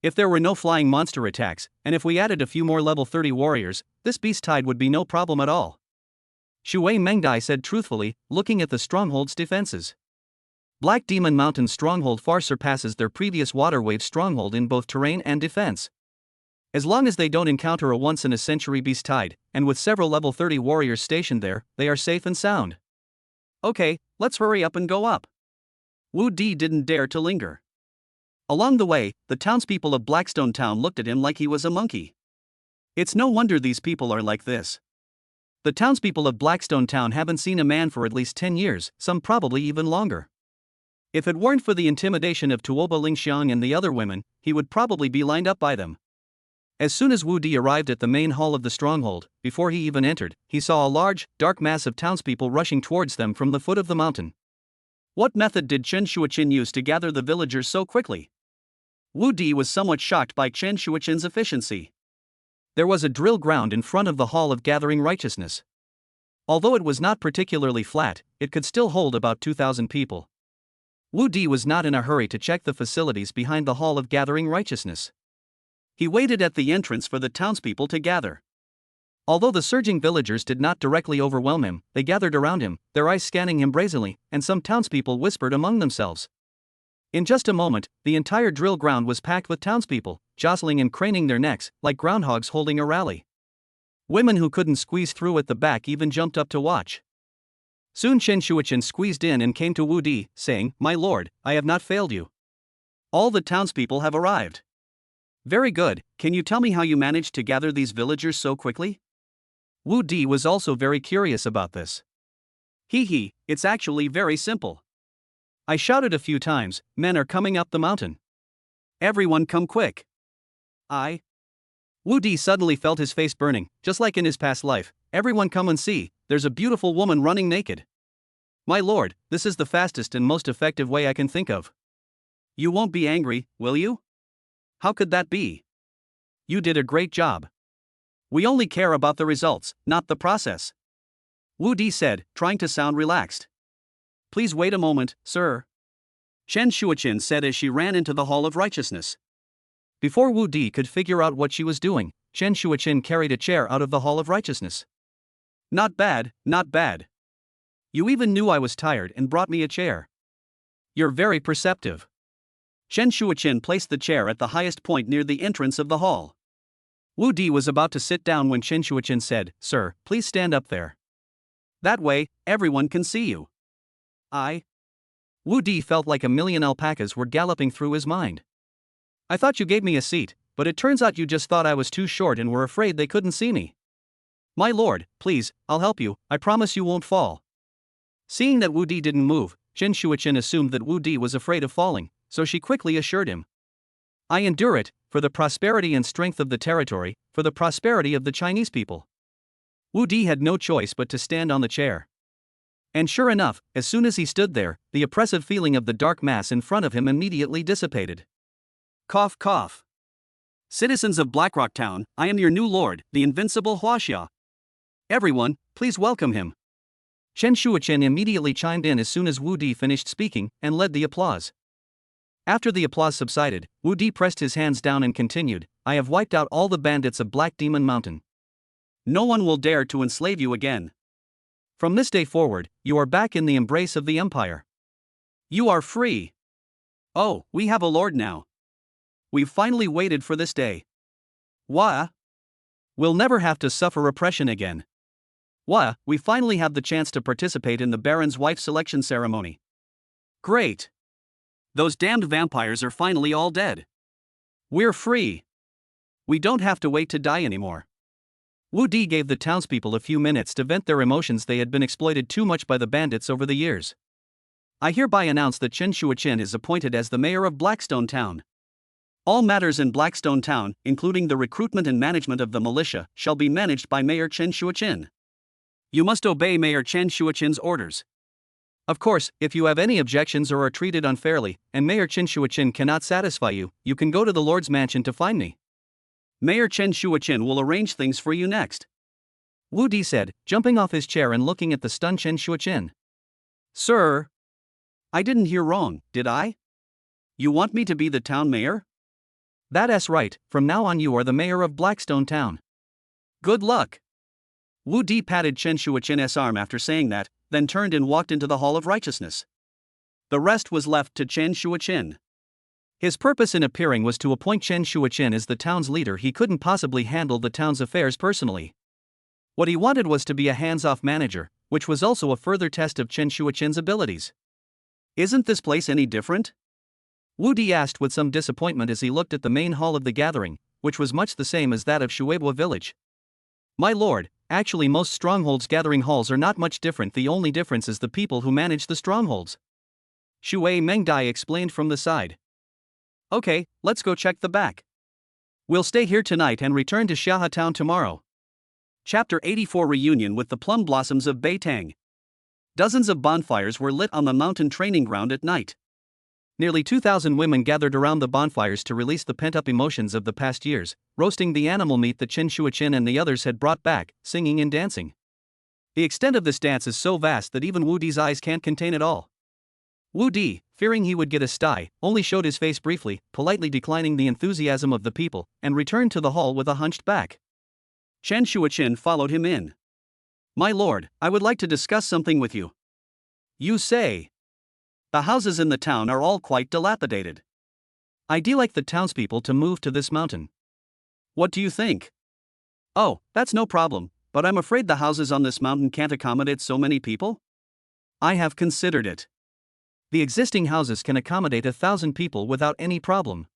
If there were no flying monster attacks, and if we added a few more level 30 warriors, this beast tide would be no problem at all. Shui Mengdai said truthfully, looking at the stronghold's defenses. Black Demon Mountain's stronghold far surpasses their previous Water Wave stronghold in both terrain and defense. As long as they don't encounter a once-in-a-century beast tide, and with several level 30 warriors stationed there, they are safe and sound. Okay, let's hurry up and go up. Wu Di didn't dare to linger. Along the way, the townspeople of Blackstone Town looked at him like he was a monkey. It's no wonder these people are like this. The townspeople of Blackstone Town haven't seen a man for at least 10 years, some probably even longer. If it weren't for the intimidation of Tuoba Lingxiang and the other women, he would probably be lined up by them. As soon as Wu Di arrived at the main hall of the stronghold, before he even entered, he saw a large, dark mass of townspeople rushing towards them from the foot of the mountain. What method did Chen Shuachin use to gather the villagers so quickly? Wu Di was somewhat shocked by Chen Shuachin's efficiency. There was a drill ground in front of the Hall of Gathering Righteousness. Although it was not particularly flat, it could still hold about 2,000 people. Wu Di was not in a hurry to check the facilities behind the Hall of Gathering Righteousness. He waited at the entrance for the townspeople to gather. Although the surging villagers did not directly overwhelm him, they gathered around him, their eyes scanning him brazenly, and some townspeople whispered among themselves. In just a moment, the entire drill ground was packed with townspeople, jostling and craning their necks, like groundhogs holding a rally. Women who couldn't squeeze through at the back even jumped up to watch. Soon Chen Shuachin squeezed in and came to Wu Di, saying, "My lord, I have not failed you. All the townspeople have arrived." Very good, can you tell me how you managed to gather these villagers so quickly? Wu Di was also very curious about this. Hee, it's actually very simple. I shouted a few times, men are coming up the mountain. Everyone come quick. Wu Di suddenly felt his face burning, just like in his past life. Everyone come and see, there's a beautiful woman running naked. My lord, this is the fastest and most effective way I can think of. You won't be angry, will you? How could that be? You did a great job. We only care about the results, not the process. Wu Di said, trying to sound relaxed. Please wait a moment, sir. Chen Shuachin said as she ran into the Hall of Righteousness. Before Wu Di could figure out what she was doing, Chen Shuachin carried a chair out of the Hall of Righteousness. Not bad, not bad. You even knew I was tired and brought me a chair. You're very perceptive. Chen Shuachin placed the chair at the highest point near the entrance of the hall. Wu Di was about to sit down when Chen Shuachin said, "Sir, please stand up there. That way, everyone can see you." Wu Di felt like a million alpacas were galloping through his mind. I thought you gave me a seat, but it turns out you just thought I was too short and were afraid they couldn't see me. My lord, please, I'll help you, I promise you won't fall. Seeing that Wu Di didn't move, Chen Shuachin assumed that Wu Di was afraid of falling, so she quickly assured him. I endure it, for the prosperity and strength of the territory, for the prosperity of the Chinese people. Wu Di had no choice but to stand on the chair. And sure enough, as soon as he stood there, the oppressive feeling of the dark mass in front of him immediately dissipated. Cough cough. Citizens of Blackrock Town, I am your new lord, the invincible Huaxia. Everyone, please welcome him. Chen Shuachin immediately chimed in as soon as Wu Di finished speaking, and led the applause. After the applause subsided, Wu Di pressed his hands down and continued, I have wiped out all the bandits of Black Demon Mountain. No one will dare to enslave you again. From this day forward, you are back in the embrace of the Empire. You are free. Oh, we have a lord now. We've finally waited for this day. Wah! We'll never have to suffer oppression again. Wah! We finally have the chance to participate in the Baron's wife selection ceremony. Great! Those damned vampires are finally all dead. We're free. We don't have to wait to die anymore. Wu Di gave the townspeople a few minutes to vent their emotions. They had been exploited too much by the bandits over the years. I hereby announce that Chen Shuoqin is appointed as the mayor of Blackstone Town. All matters in Blackstone Town, including the recruitment and management of the militia, shall be managed by Mayor Chen Shuoqin. You must obey Mayor Chen Shuoqin's orders. Of course, if you have any objections or are treated unfairly, and Mayor Chen Shuoqin cannot satisfy you, you can go to the Lord's mansion to find me. Mayor Chen Shuoqin will arrange things for you next. Wu Di said, jumping off his chair and looking at the stunned Chen Shuoqin. Sir? I didn't hear wrong, did I? You want me to be the town mayor? That's right, from now on you are the mayor of Blackstone Town. Good luck. Wu Di patted Chen Shuoqin's arm after saying that, then turned and walked into the Hall of Righteousness. The rest was left to Chen Shuoqin. His purpose in appearing was to appoint Chen Shuoqin as the town's leader. He couldn't possibly handle the town's affairs personally. What he wanted was to be a hands-off manager, which was also a further test of Chen Shuoqin's abilities. Isn't this place any different? Wu Di asked with some disappointment as he looked at the main hall of the gathering, which was much the same as that of Shueibua village. My lord, actually most strongholds' gathering halls are not much different. The only difference is the people who manage the strongholds. Shui Mengdai explained from the side. Okay, let's go check the back. We'll stay here tonight and return to Xiahe Town tomorrow. Chapter 84 Reunion with the Plum Blossoms of Beitang. Dozens of bonfires were lit on the mountain training ground at night. Nearly 2,000 women gathered around the bonfires to release the pent-up emotions of the past years, roasting the animal meat that Chen Shuoqin and the others had brought back, singing and dancing. The extent of this dance is so vast that even Wu Di's eyes can't contain it all. Wu Di, fearing he would get a sty, only showed his face briefly, politely declining the enthusiasm of the people, and returned to the hall with a hunched back. Chen Shuoqin followed him in. My lord, I would like to discuss something with you. You say. The houses in the town are all quite dilapidated. I'd like the townspeople to move to this mountain. What do you think? Oh, that's no problem, but I'm afraid the houses on this mountain can't accommodate so many people. I have considered it. The existing houses can accommodate 1,000 people without any problem.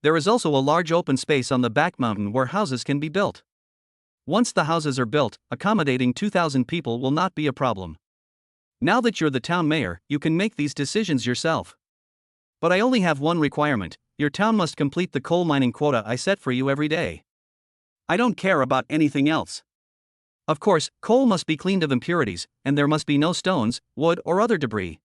There is also a large open space on the back mountain where houses can be built. Once the houses are built, accommodating 2,000 people will not be a problem. Now that you're the town mayor, you can make these decisions yourself. But I only have one requirement: your town must complete the coal mining quota I set for you every day. I don't care about anything else. Of course, coal must be cleaned of impurities, and there must be no stones, wood, or other debris.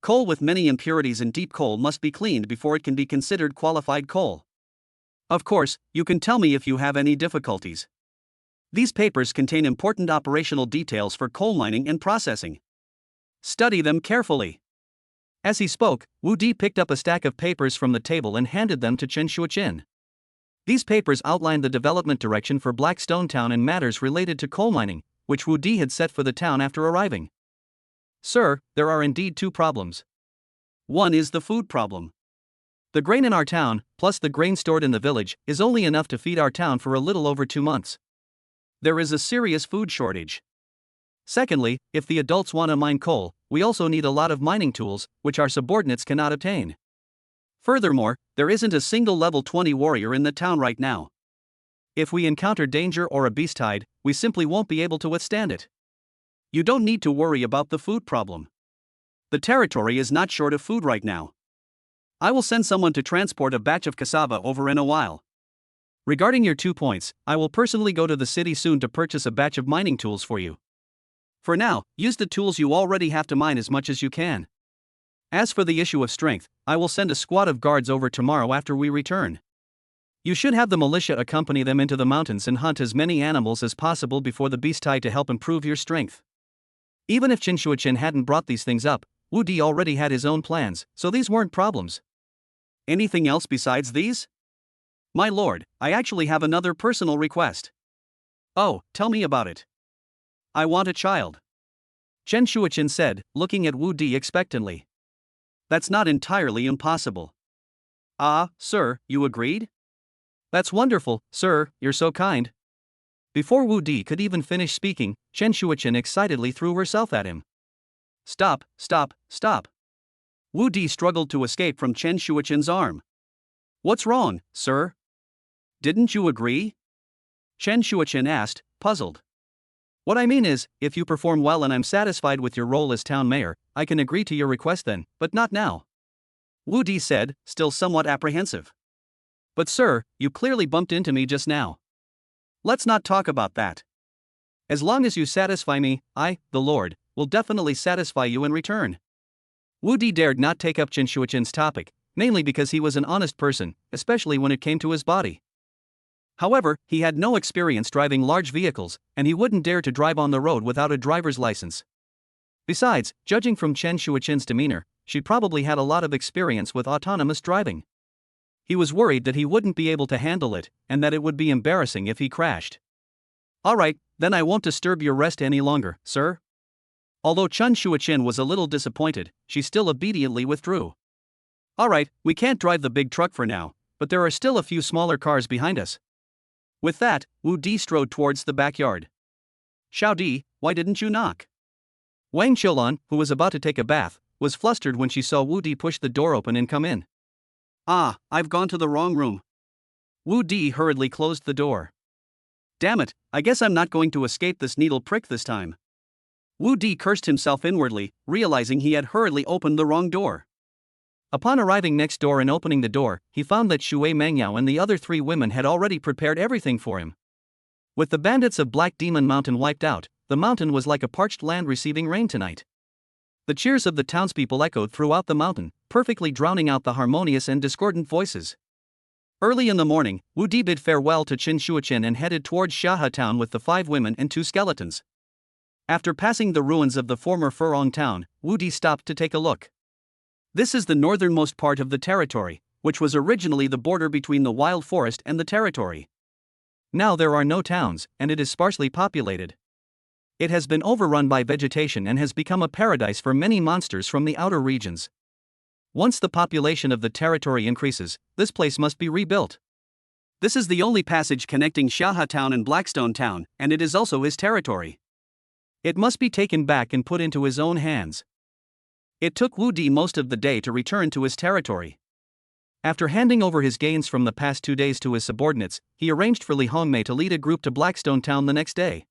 Coal with many impurities and deep coal must be cleaned before it can be considered qualified coal. Of course, you can tell me if you have any difficulties. These papers contain important operational details for coal mining and processing. Study them carefully. As he spoke, Wu Di picked up a stack of papers from the table and handed them to Chen Shuoqin. These papers outlined the development direction for Blackstone Town and matters related to coal mining, which Wu Di had set for the town after arriving. Sir, there are indeed two problems. One is the food problem. The grain in our town, plus the grain stored in the village, is only enough to feed our town for a little over 2 months. There is a serious food shortage. Secondly, if the adults want to mine coal, we also need a lot of mining tools, which our subordinates cannot obtain. Furthermore, there isn't a single level 20 warrior in the town right now. If we encounter danger or a beast tide, we simply won't be able to withstand it. You don't need to worry about the food problem. The territory is not short of food right now. I will send someone to transport a batch of cassava over in a while. Regarding your 2 points, I will personally go to the city soon to purchase a batch of mining tools for you. For now, use the tools you already have to mine as much as you can. As for the issue of strength, I will send a squad of guards over tomorrow after we return. You should have the militia accompany them into the mountains and hunt as many animals as possible before the beast tide to help improve your strength. Even if Chen Shuoqin hadn't brought these things up, Wu Di already had his own plans, so these weren't problems. Anything else besides these? My lord, I actually have another personal request. Oh, tell me about it. I want a child. Chen Shuoqin said, looking at Wu Di expectantly. That's not entirely impossible. Ah, sir, you agreed? That's wonderful, sir, you're so kind. Before Wu Di could even finish speaking, Chen Shuichen excitedly threw herself at him. Stop, stop, stop. Wu Di struggled to escape from Chen Shuichen's arm. What's wrong, sir? Didn't you agree? Chen Shuichen asked, puzzled. What I mean is, if you perform well and I'm satisfied with your role as town mayor, I can agree to your request then, but not now. Wu Di said, still somewhat apprehensive. But sir, you clearly bumped into me just now. Let's not talk about that. As long as you satisfy me, I, the Lord, will definitely satisfy you in return. Wu Di dared not take up Chen Shuichen's topic, mainly because he was an honest person, especially when it came to his body. However, he had no experience driving large vehicles, and he wouldn't dare to drive on the road without a driver's license. Besides, judging from Chen Shuichen's demeanor, she probably had a lot of experience with autonomous driving. He was worried that he wouldn't be able to handle it, and that it would be embarrassing if he crashed. Alright, then I won't disturb your rest any longer, sir. Although Chen Shuichen was a little disappointed, she still obediently withdrew. Alright, we can't drive the big truck for now, but there are still a few smaller cars behind us. With that, Wu Di strode towards the backyard. Xiao Di, why didn't you knock? Wang Qiulan, who was about to take a bath, was flustered when she saw Wu Di push the door open and come in. Ah, I've gone to the wrong room. Wu Di hurriedly closed the door. Damn it, I guess I'm not going to escape this needle prick this time. Wu Di cursed himself inwardly, realizing he had hurriedly opened the wrong door. Upon arriving next door and opening the door, he found that Xue Mengyao and the other 3 women had already prepared everything for him. With the bandits of Black Demon Mountain wiped out, the mountain was like a parched land receiving rain tonight. The cheers of the townspeople echoed throughout the mountain, perfectly drowning out the harmonious and discordant voices. Early in the morning, Wu Di bid farewell to Chen Shuichen and headed towards Shaha town with the 5 women and 2 skeletons. After passing the ruins of the former Furong town, Wu Di stopped to take a look. This is the northernmost part of the territory, which was originally the border between the wild forest and the territory. Now there are no towns, and it is sparsely populated. It has been overrun by vegetation and has become a paradise for many monsters from the outer regions. Once the population of the territory increases, this place must be rebuilt. This is the only passage connecting Shaha town and Blackstone town, and it is also his territory. It must be taken back and put into his own hands. It took Wu Di most of the day to return to his territory. After handing over his gains from the past 2 days to his subordinates, he arranged for Li Hongmei to lead a group to Blackstone town the next day.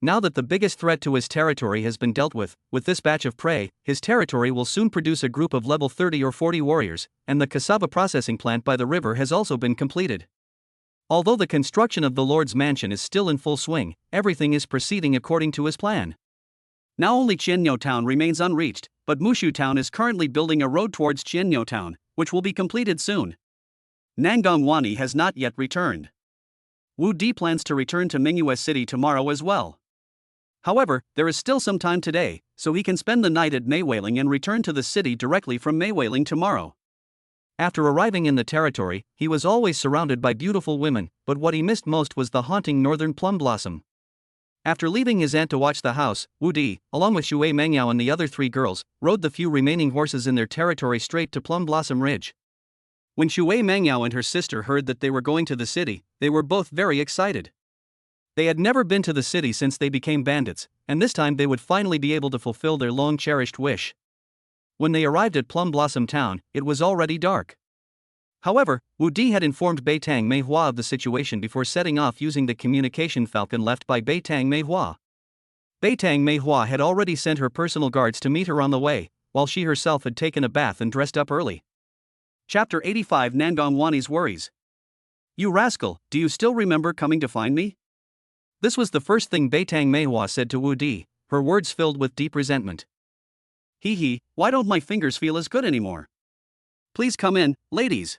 Now that the biggest threat to his territory has been dealt with this batch of prey, his territory will soon produce a group of level 30 or 40 warriors, and the cassava processing plant by the river has also been completed. Although the construction of the Lord's mansion is still in full swing, everything is proceeding according to his plan. Now only Qianyo town remains unreached, but Mushu town is currently building a road towards Qianyo town, which will be completed soon. Nangong Wani has not yet returned. Wu Di plans to return to Mingyue City tomorrow as well. However, there is still some time today, so he can spend the night at Maywailing and return to the city directly from Maywailing tomorrow. After arriving in the territory, he was always surrounded by beautiful women, but what he missed most was the haunting northern plum blossom. After leaving his aunt to watch the house, Wu Di, along with Xue Mengyao and the other 3 girls, rode the few remaining horses in their territory straight to Plum Blossom Ridge. When Xue Mengyao and her sister heard that they were going to the city, they were both very excited. They had never been to the city since they became bandits, and this time they would finally be able to fulfill their long-cherished wish. When they arrived at Plum Blossom Town, it was already dark. However, Wu Di had informed Beitang Meihua of the situation before setting off using the communication falcon left by Beitang Meihua. Beitang Meihua had already sent her personal guards to meet her on the way, while she herself had taken a bath and dressed up early. Chapter 85 Nangong Wani's Worries. You rascal, do you still remember coming to find me? This was the first thing Beitang Meihua said to Wu Di, her words filled with deep resentment. Hee, why don't my fingers feel as good anymore? Please come in, ladies.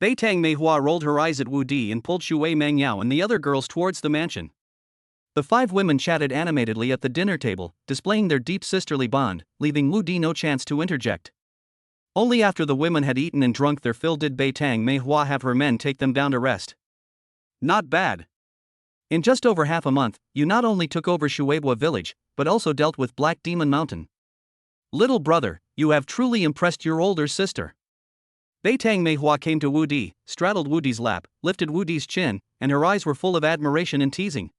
Beitang Meihua rolled her eyes at Wu Di and pulled Xue Mengyao and the other girls towards the mansion. The 5 women chatted animatedly at the dinner table, displaying their deep sisterly bond, leaving Wu Di no chance to interject. Only after the women had eaten and drunk their fill did Beitang Meihua have her men take them down to rest. Not bad. In just over half a month, you not only took over Shueibua village, but also dealt with Black Demon Mountain. Little brother, You have truly impressed your older sister. Beitang Meihua came to Wu Di, straddled Wu Di's lap, lifted Wu Di's chin, and her eyes were full of admiration and teasing.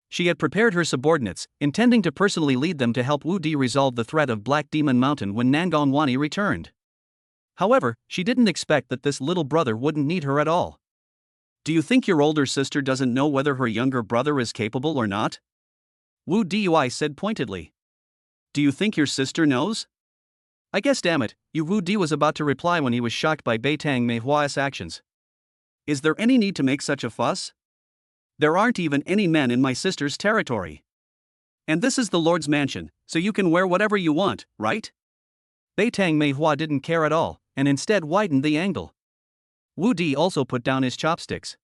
She had prepared her subordinates, intending to personally lead them to help Wu Di resolve the threat of Black Demon Mountain when Nangongwani returned. However, she didn't expect that this little brother wouldn't need her at all. Do you think your older sister doesn't know whether her younger brother is capable or not? Wu Dui said pointedly. Do you think your sister knows? I guess damn it, Wu Di was about to reply when he was shocked by Beitang Meihua's actions. Is there any need to make such a fuss? There aren't even any men in my sister's territory. And this is the Lord's mansion, so you can wear whatever you want, right? Beitang Meihua didn't care at all, and instead widened the angle. Wu Di also put down his chopsticks.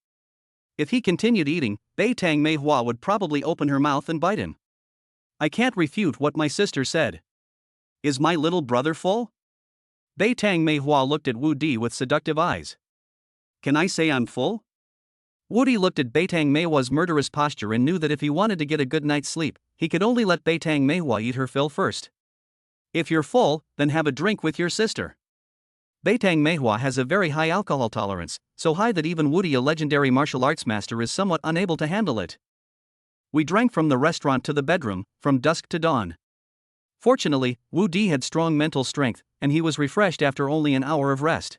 If he continued eating, Beitang Meihua would probably open her mouth and bite him. I can't refute what my sister said. Is my little brother full? Beitang Meihua looked at Wu Di with seductive eyes. Can I say I'm full? Wu Di looked at Beitang Meihua's murderous posture and knew that if he wanted to get a good night's sleep, he could only let Beitang Meihua eat her fill first. If you're full, then have a drink with your sister. Beitang Meihua has a very high alcohol tolerance, so high that even Wu Di, a legendary martial arts master, is somewhat unable to handle it. We drank from the restaurant to the bedroom, from dusk to dawn. Fortunately, Wu Di had strong mental strength, and he was refreshed after only an hour of rest.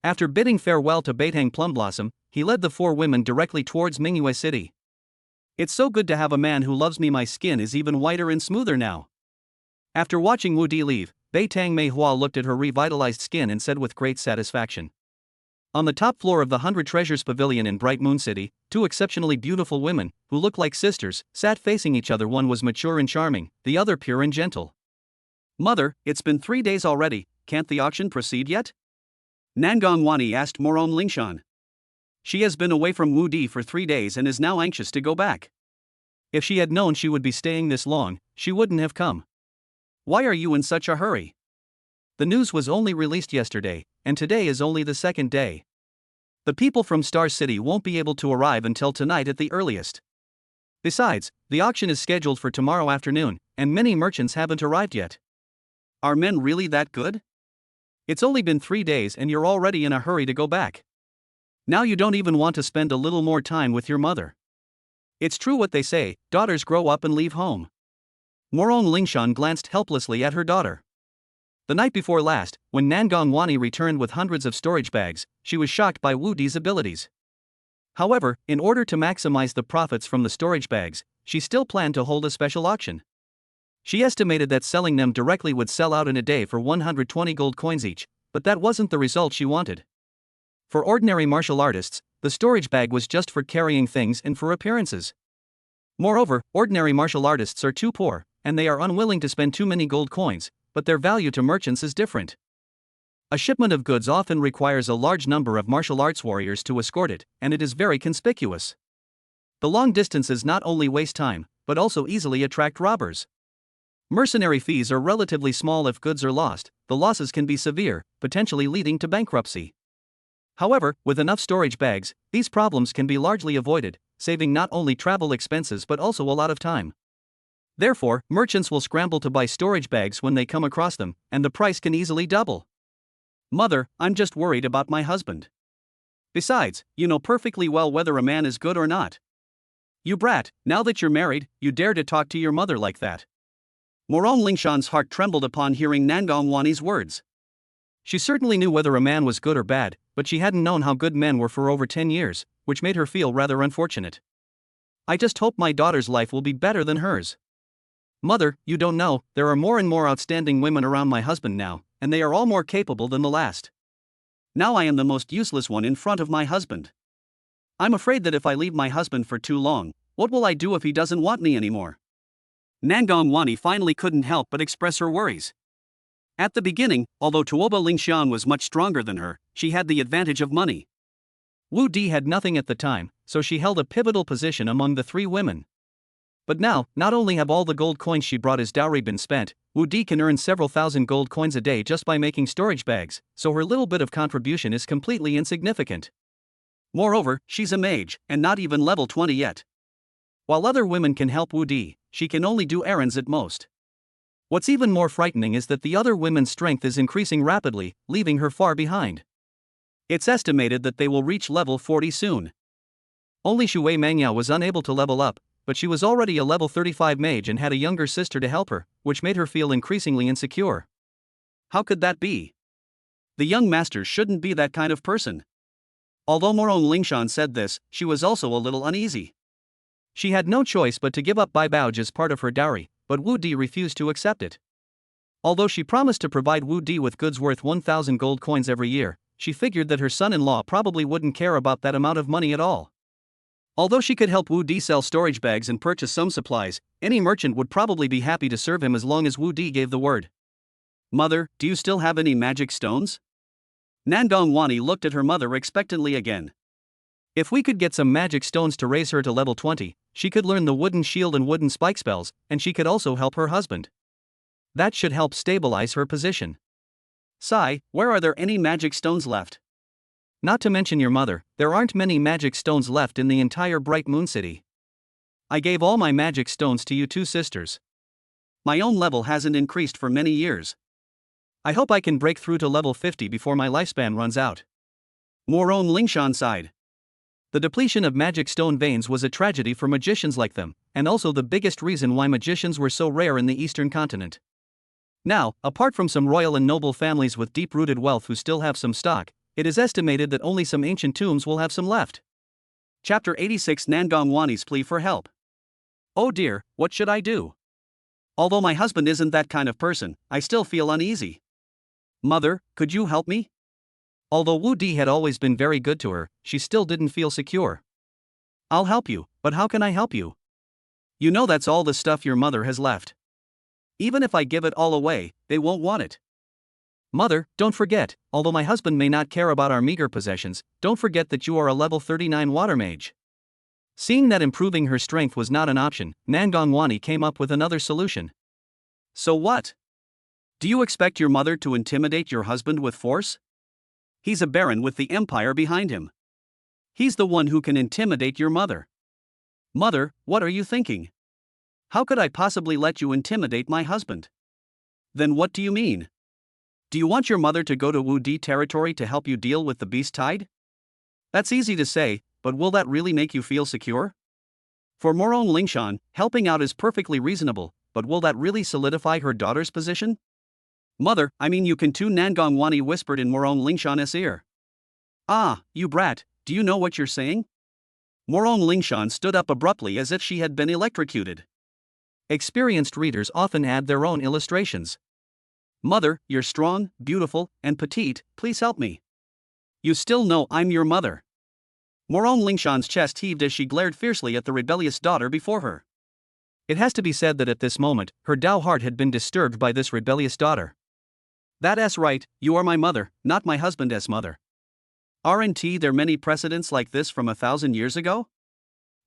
After bidding farewell to Beitang Plumblossom, he led the four women directly towards Mingyue City. It's so good to have a man who loves me. My skin is even whiter and smoother now. After watching Wu Di leave, Beitang Meihua looked at her revitalized skin and said with great satisfaction. On the top floor of the 100 Treasures Pavilion in Bright Moon City, two exceptionally beautiful women, who looked like sisters, sat facing each other. One was mature and charming, the other pure and gentle. Mother, it's been 3 days already, can't the auction proceed yet? Nangongwani asked Moron Lingshan. She has been away from Wu Di for 3 days and is now anxious to go back. If she had known she would be staying this long, she wouldn't have come. Why are you in such a hurry? The news was only released yesterday, and today is only the second day. The people from Star City won't be able to arrive until tonight at the earliest. Besides, the auction is scheduled for tomorrow afternoon, and many merchants haven't arrived yet. Are men really that good? It's only been 3 days and you're already in a hurry to go back. Now you don't even want to spend a little more time with your mother. It's true what they say, daughters grow up and leave home. Moron Lingshan glanced helplessly at her daughter. The night before last, when Nangongwani returned with hundreds of storage bags, she was shocked by Wu Di's abilities. However, in order to maximize the profits from the storage bags, she still planned to hold a special auction. She estimated that selling them directly would sell out in a day for 120 gold coins each, but that wasn't the result she wanted. For ordinary martial artists, the storage bag was just for carrying things and for appearances. Moreover, ordinary martial artists are too poor, and they are unwilling to spend too many gold coins, but their value to merchants is different. A shipment of goods often requires a large number of martial arts warriors to escort it, and it is very conspicuous. The long distances not only waste time, but also easily attract robbers. Mercenary fees are relatively small. If goods are lost, the losses can be severe, potentially leading to bankruptcy. However, with enough storage bags, these problems can be largely avoided, saving not only travel expenses but also a lot of time. Therefore, merchants will scramble to buy storage bags when they come across them, and the price can easily double. Mother, I'm just worried about my husband. Besides, you know perfectly well whether a man is good or not. You brat, now that you're married, you dare to talk to your mother like that. Moron Lingshan's heart trembled upon hearing Nangongwani's words. She certainly knew whether a man was good or bad, but she hadn't known how good men were for over 10 years, which made her feel rather unfortunate. I just hope my daughter's life will be better than hers. Mother, you don't know, there are more and more outstanding women around my husband now, and they are all more capable than the last. Now I am the most useless one in front of my husband. I'm afraid that if I leave my husband for too long, what will I do if he doesn't want me anymore? Nangongwani finally couldn't help but express her worries. At the beginning, although Tuoba Lingshan was much stronger than her, she had the advantage of money. Wu Di had nothing at the time, so she held a pivotal position among the three women. But now, not only have all the gold coins she brought as dowry been spent, Wu Di can earn several thousand gold coins a day just by making storage bags, so her little bit of contribution is completely insignificant. Moreover, she's a mage, and not even level 20 yet. While other women can help Wu Di, she can only do errands at most. What's even more frightening is that the other women's strength is increasing rapidly, leaving her far behind. It's estimated that they will reach level 40 soon. Only Shui Mangyao was unable to level up, but she was already a level 35 mage and had a younger sister to help her, which made her feel increasingly insecure. How could that be? The young master shouldn't be that kind of person. Although Morong Lingshan said this, she was also a little uneasy. She had no choice but to give up Bai Baoj as part of her dowry, but Wu Di refused to accept it. Although she promised to provide Wu Di with goods worth 1,000 gold coins every year, she figured that her son-in-law probably wouldn't care about that amount of money at all. Although she could help Wu Di sell storage bags and purchase some supplies, any merchant would probably be happy to serve him as long as Wu Di gave the word. Mother, do you still have any magic stones? Nandong Wani looked at her mother expectantly again. If we could get some magic stones to raise her to level 20, she could learn the wooden shield and wooden spike spells, and she could also help her husband. That should help stabilize her position. Sai, where are there any magic stones left? Not to mention your mother, there aren't many magic stones left in the entire Bright Moon City. I gave all my magic stones to you two sisters. My own level hasn't increased for many years. I hope I can break through to level 50 before my lifespan runs out. Morong Lingshan sighed. The depletion of magic stone veins was a tragedy for magicians like them, and also the biggest reason why magicians were so rare in the Eastern continent. Now, apart from some royal and noble families with deep-rooted wealth who still have some stock, it is estimated that only some ancient tombs will have some left. Chapter 86 Nandong Wani's plea for help. Oh dear, what should I do? Although my husband isn't that kind of person, I still feel uneasy. Mother, could you help me? Although Wu Di had always been very good to her, she still didn't feel secure. I'll help you, but how can I help you? You know that's all the stuff your mother has left. Even if I give it all away, they won't want it. Mother, don't forget, although my husband may not care about our meager possessions, don't forget that you are a level 39 water mage. Seeing that improving her strength was not an option, Nandong Wani came up with another solution. So what? Do you expect your mother to intimidate your husband with force? He's a baron with the empire behind him. He's the one who can intimidate your mother. Mother, what are you thinking? How could I possibly let you intimidate my husband? Then what do you mean? Do you want your mother to go to Wu Di territory to help you deal with the beast tide? That's easy to say, but will that really make you feel secure? For Morong Lingshan, helping out is perfectly reasonable, but will that really solidify her daughter's position? Mother, I mean you can too, Nandong Wani whispered in Morong Lingshan's ear. Ah, you brat, do you know what you're saying? Morong Lingshan stood up abruptly as if she had been electrocuted. Experienced readers often add their own illustrations. Mother, you're strong, beautiful, and petite, please help me. You still know I'm your mother. Morong Lingshan's chest heaved as she glared fiercely at the rebellious daughter before her. It has to be said that at this moment, her Dao heart had been disturbed by this rebellious daughter. That's right, you are my mother, not my husband's mother. Aren't there many precedents like this from 1,000 years ago?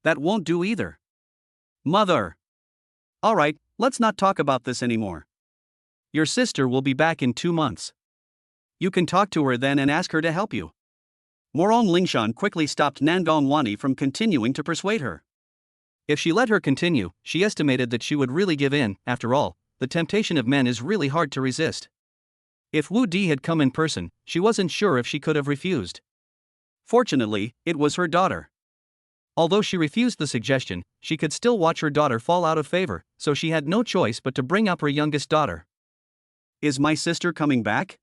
That won't do either. Mother. Alright, let's not talk about this anymore. Your sister will be back in 2 months. You can talk to her then and ask her to help you. Morong Lingshan quickly stopped Nandong Wani from continuing to persuade her. If she let her continue, she estimated that she would really give in. After all, the temptation of men is really hard to resist. If Wu Di had come in person, she wasn't sure if she could have refused. Fortunately, it was her daughter. Although she refused the suggestion, she could still watch her daughter fall out of favor, so she had no choice but to bring up her youngest daughter. Is my sister coming back?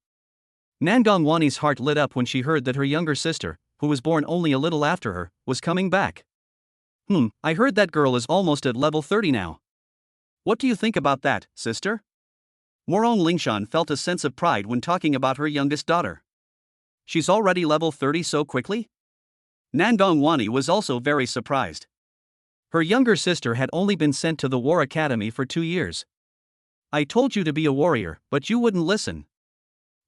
Nandong Wani's heart lit up when she heard that her younger sister, who was born only a little after her, was coming back. I heard that girl is almost at level 30 now. What do you think about that, sister? Morong Lingshan felt a sense of pride when talking about her youngest daughter. She's already level 30 so quickly? Nandong Wani was also very surprised. Her younger sister had only been sent to the War Academy for 2 years. I told you to be a warrior, but you wouldn't listen.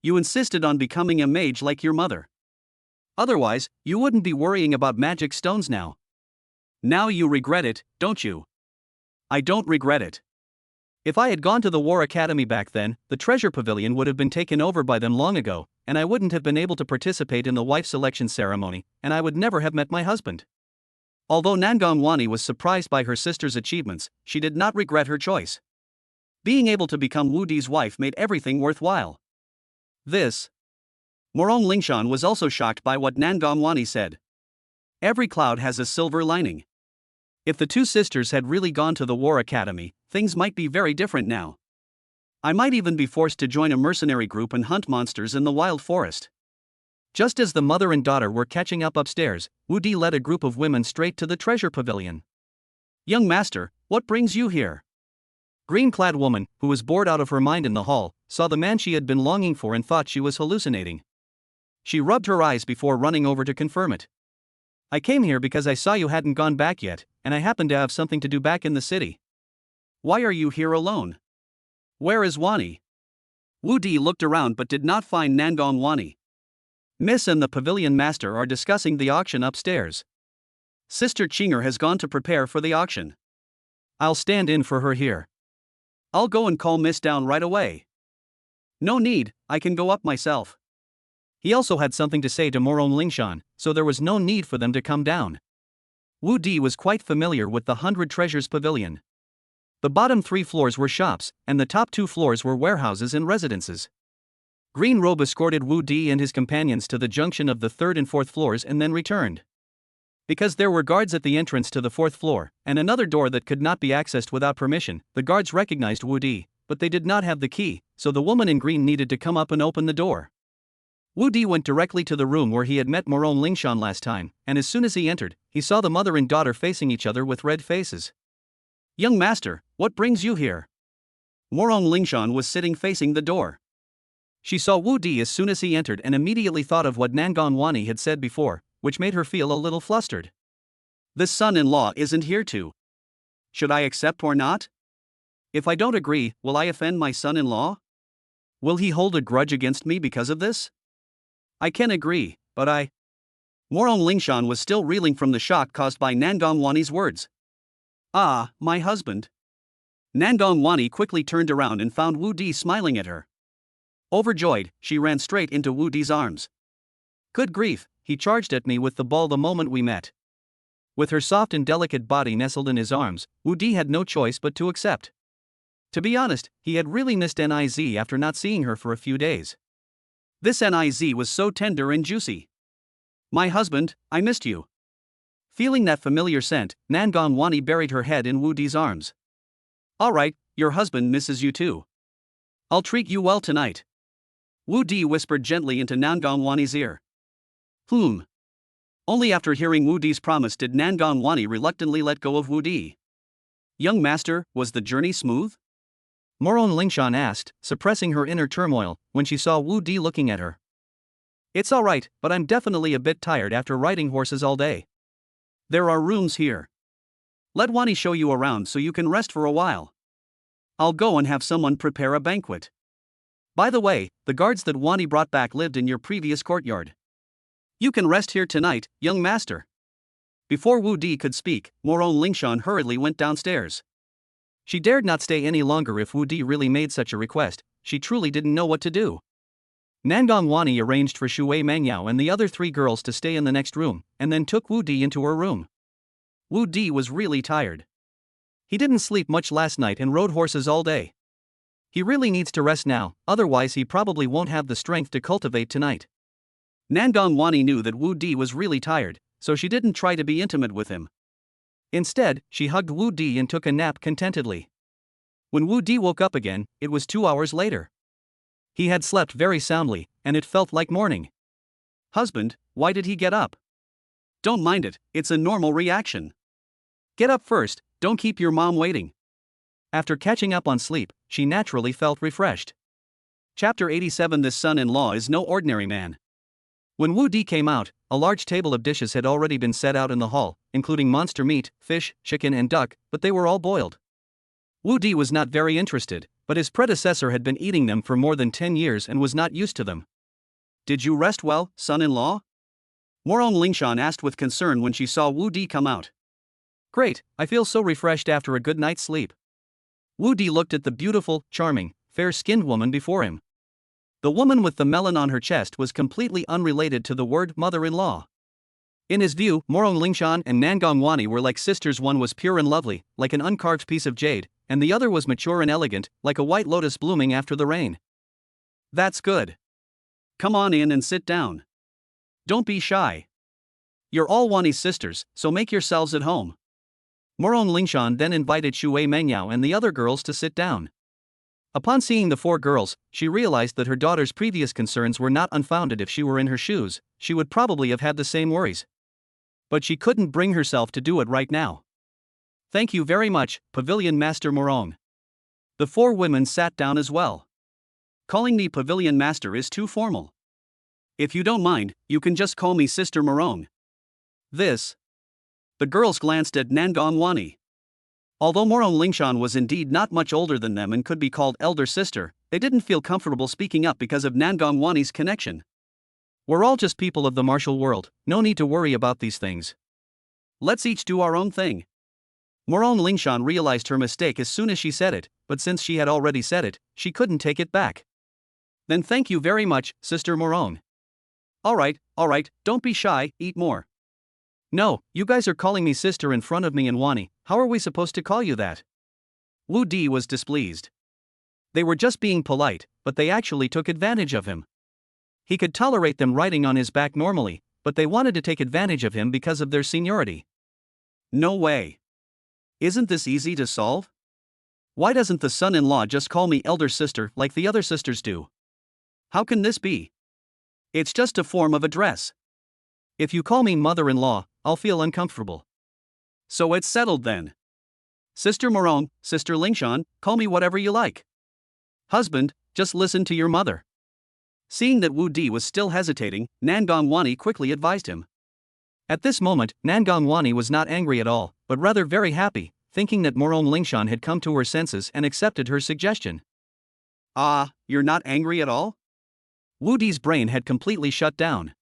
You insisted on becoming a mage like your mother. Otherwise, you wouldn't be worrying about magic stones now. Now you regret it, don't you? I don't regret it. If I had gone to the War Academy back then, the treasure pavilion would have been taken over by them long ago, and I wouldn't have been able to participate in the wife selection ceremony, and I would never have met my husband. Although Nandong Wani was surprised by her sister's achievements, she did not regret her choice. Being able to become Wu Di's wife made everything worthwhile. This. Morong Lingshan was also shocked by what Nangongwani said. Every cloud has a silver lining. If the two sisters had really gone to the war academy, things might be very different now. I might even be forced to join a mercenary group and hunt monsters in the wild forest. Just as the mother and daughter were catching up upstairs, Wu Di led a group of women straight to the treasure pavilion. Young master, what brings you here? Green-clad woman, who was bored out of her mind in the hall, saw the man she had been longing for and thought she was hallucinating. She rubbed her eyes before running over to confirm it. I came here because I saw you hadn't gone back yet, and I happen to have something to do back in the city. Why are you here alone? Where is Wani? Wu Di looked around but did not find Nangongwani. Miss and the pavilion master are discussing the auction upstairs. Sister Chinger has gone to prepare for the auction. I'll stand in for her here. I'll go and call Miss down right away. No need, I can go up myself. He also had something to say to Morong Lingshan, so there was no need for them to come down. Wu Di was quite familiar with the 100 Treasures Pavilion. The bottom 3 floors were shops, and the top 2 floors were warehouses and residences. Green Robe escorted Wu Di and his companions to the junction of the 3rd and 4th floors and then returned. Because there were guards at the entrance to the 4th floor, and another door that could not be accessed without permission, the guards recognized Wu Di, but they did not have the key, so the woman in green needed to come up and open the door. Wu Di went directly to the room where he had met Morong Lingshan last time, and as soon as he entered, he saw the mother and daughter facing each other with red faces. Young master, what brings you here? Morong Lingshan was sitting facing the door. She saw Wu Di as soon as he entered and immediately thought of what Nangongwani had said before, which made her feel a little flustered. This son-in-law isn't here too. Should I accept or not? If I don't agree, will I offend my son-in-law? Will he hold a grudge against me because of this? I can agree, but Morong Lingshan was still reeling from the shock caused by Nangongwani's words. Ah, my husband. Nangongwani quickly turned around and found Wu Di smiling at her. Overjoyed, she ran straight into Wu Di's arms. Good grief, he charged at me with the ball the moment we met. With her soft and delicate body nestled in his arms, Wu Di had no choice but to accept. To be honest, he had really missed Niz after not seeing her for a few days. This Niz was so tender and juicy. My husband, I missed you. Feeling that familiar scent, Nangongwani buried her head in Wu Di's arms. Alright, your husband misses you too. I'll treat you well tonight. Wu Di whispered gently into Nangongwani's ear. Only after hearing Wu Di's promise did Nangongwani reluctantly let go of Wu Di. Young master, was the journey smooth? Morong Lingshan asked, suppressing her inner turmoil, when she saw Wu Di looking at her. It's alright, but I'm definitely a bit tired after riding horses all day. There are rooms here. Let Wani show you around so you can rest for a while. I'll go and have someone prepare a banquet. By the way, the guards that Wani brought back lived in your previous courtyard. You can rest here tonight, young master. Before Wu Di could speak, Morong Lingshan hurriedly went downstairs. She dared not stay any longer if Wu Di really made such a request. She truly didn't know what to do. Nangongwani arranged for Shui Mangyao and the other 3 girls to stay in the next room, and then took Wu Di into her room. Wu Di was really tired. He didn't sleep much last night and rode horses all day. He really needs to rest now, otherwise he probably won't have the strength to cultivate tonight. Nangongwani knew that Wu Di was really tired, so she didn't try to be intimate with him. Instead, she hugged Wu Di and took a nap contentedly. When Wu Di woke up again, it was 2 hours later. He had slept very soundly, and it felt like morning. Husband, why did he get up? Don't mind it, it's a normal reaction. Get up first, don't keep your mom waiting. After catching up on sleep, she naturally felt refreshed. Chapter 87. This son-in-law is no ordinary man. When Wu Di came out, a large table of dishes had already been set out in the hall, including monster meat, fish, chicken and duck, but they were all boiled. Wu Di was not very interested, but his predecessor had been eating them for more than 10 years and was not used to them. Did you rest well, son-in-law? Morong Lingshan asked with concern when she saw Wu Di come out. Great, I feel so refreshed after a good night's sleep. Wu Di looked at the beautiful, charming, fair-skinned woman before him. The woman with the melon on her chest was completely unrelated to the word mother-in-law. In his view, Morong Lingshan and Nangongwani were like sisters. One was pure and lovely, like an uncarved piece of jade, and the other was mature and elegant, like a white lotus blooming after the rain. That's good. Come on in and sit down. Don't be shy. You're all Wani's sisters, so make yourselves at home. Morong Lingshan then invited Shui Mengyao and the other girls to sit down. Upon seeing the 4 girls, she realized that her daughter's previous concerns were not unfounded. If she were in her shoes, she would probably have had the same worries. But she couldn't bring herself to do it right now. Thank you very much, Pavilion Master Morong. The 4 women sat down as well. Calling me Pavilion Master is too formal. If you don't mind, you can just call me Sister Morong. The girls glanced at Nangong Wani. Although Morong Lingshan was indeed not much older than them and could be called elder sister, they didn't feel comfortable speaking up because of Nangong Wani's connection. We're all just people of the martial world, no need to worry about these things. Let's each do our own thing. Morong Lingshan realized her mistake as soon as she said it, but since she had already said it, she couldn't take it back. Then thank you very much, Sister Morong. Alright, don't be shy, eat more. No, you guys are calling me sister in front of me and Wani, how are we supposed to call you that? Wu Di was displeased. They were just being polite, but they actually took advantage of him. He could tolerate them riding on his back normally, but they wanted to take advantage of him because of their seniority. No way. Isn't this easy to solve? Why doesn't the son-in-law just call me elder sister like the other sisters do? How can this be? It's just a form of address. If you call me mother-in-law, I'll feel uncomfortable. So it's settled then. Sister Morong, Sister Lingshan, call me whatever you like. Husband, just listen to your mother. Seeing that Wu Di was still hesitating, Nangong Wani quickly advised him. At this moment, Nangong Wani was not angry at all, but rather very happy, thinking that Morong Lingshan had come to her senses and accepted her suggestion. You're not angry at all? Wu Di's brain had completely shut down.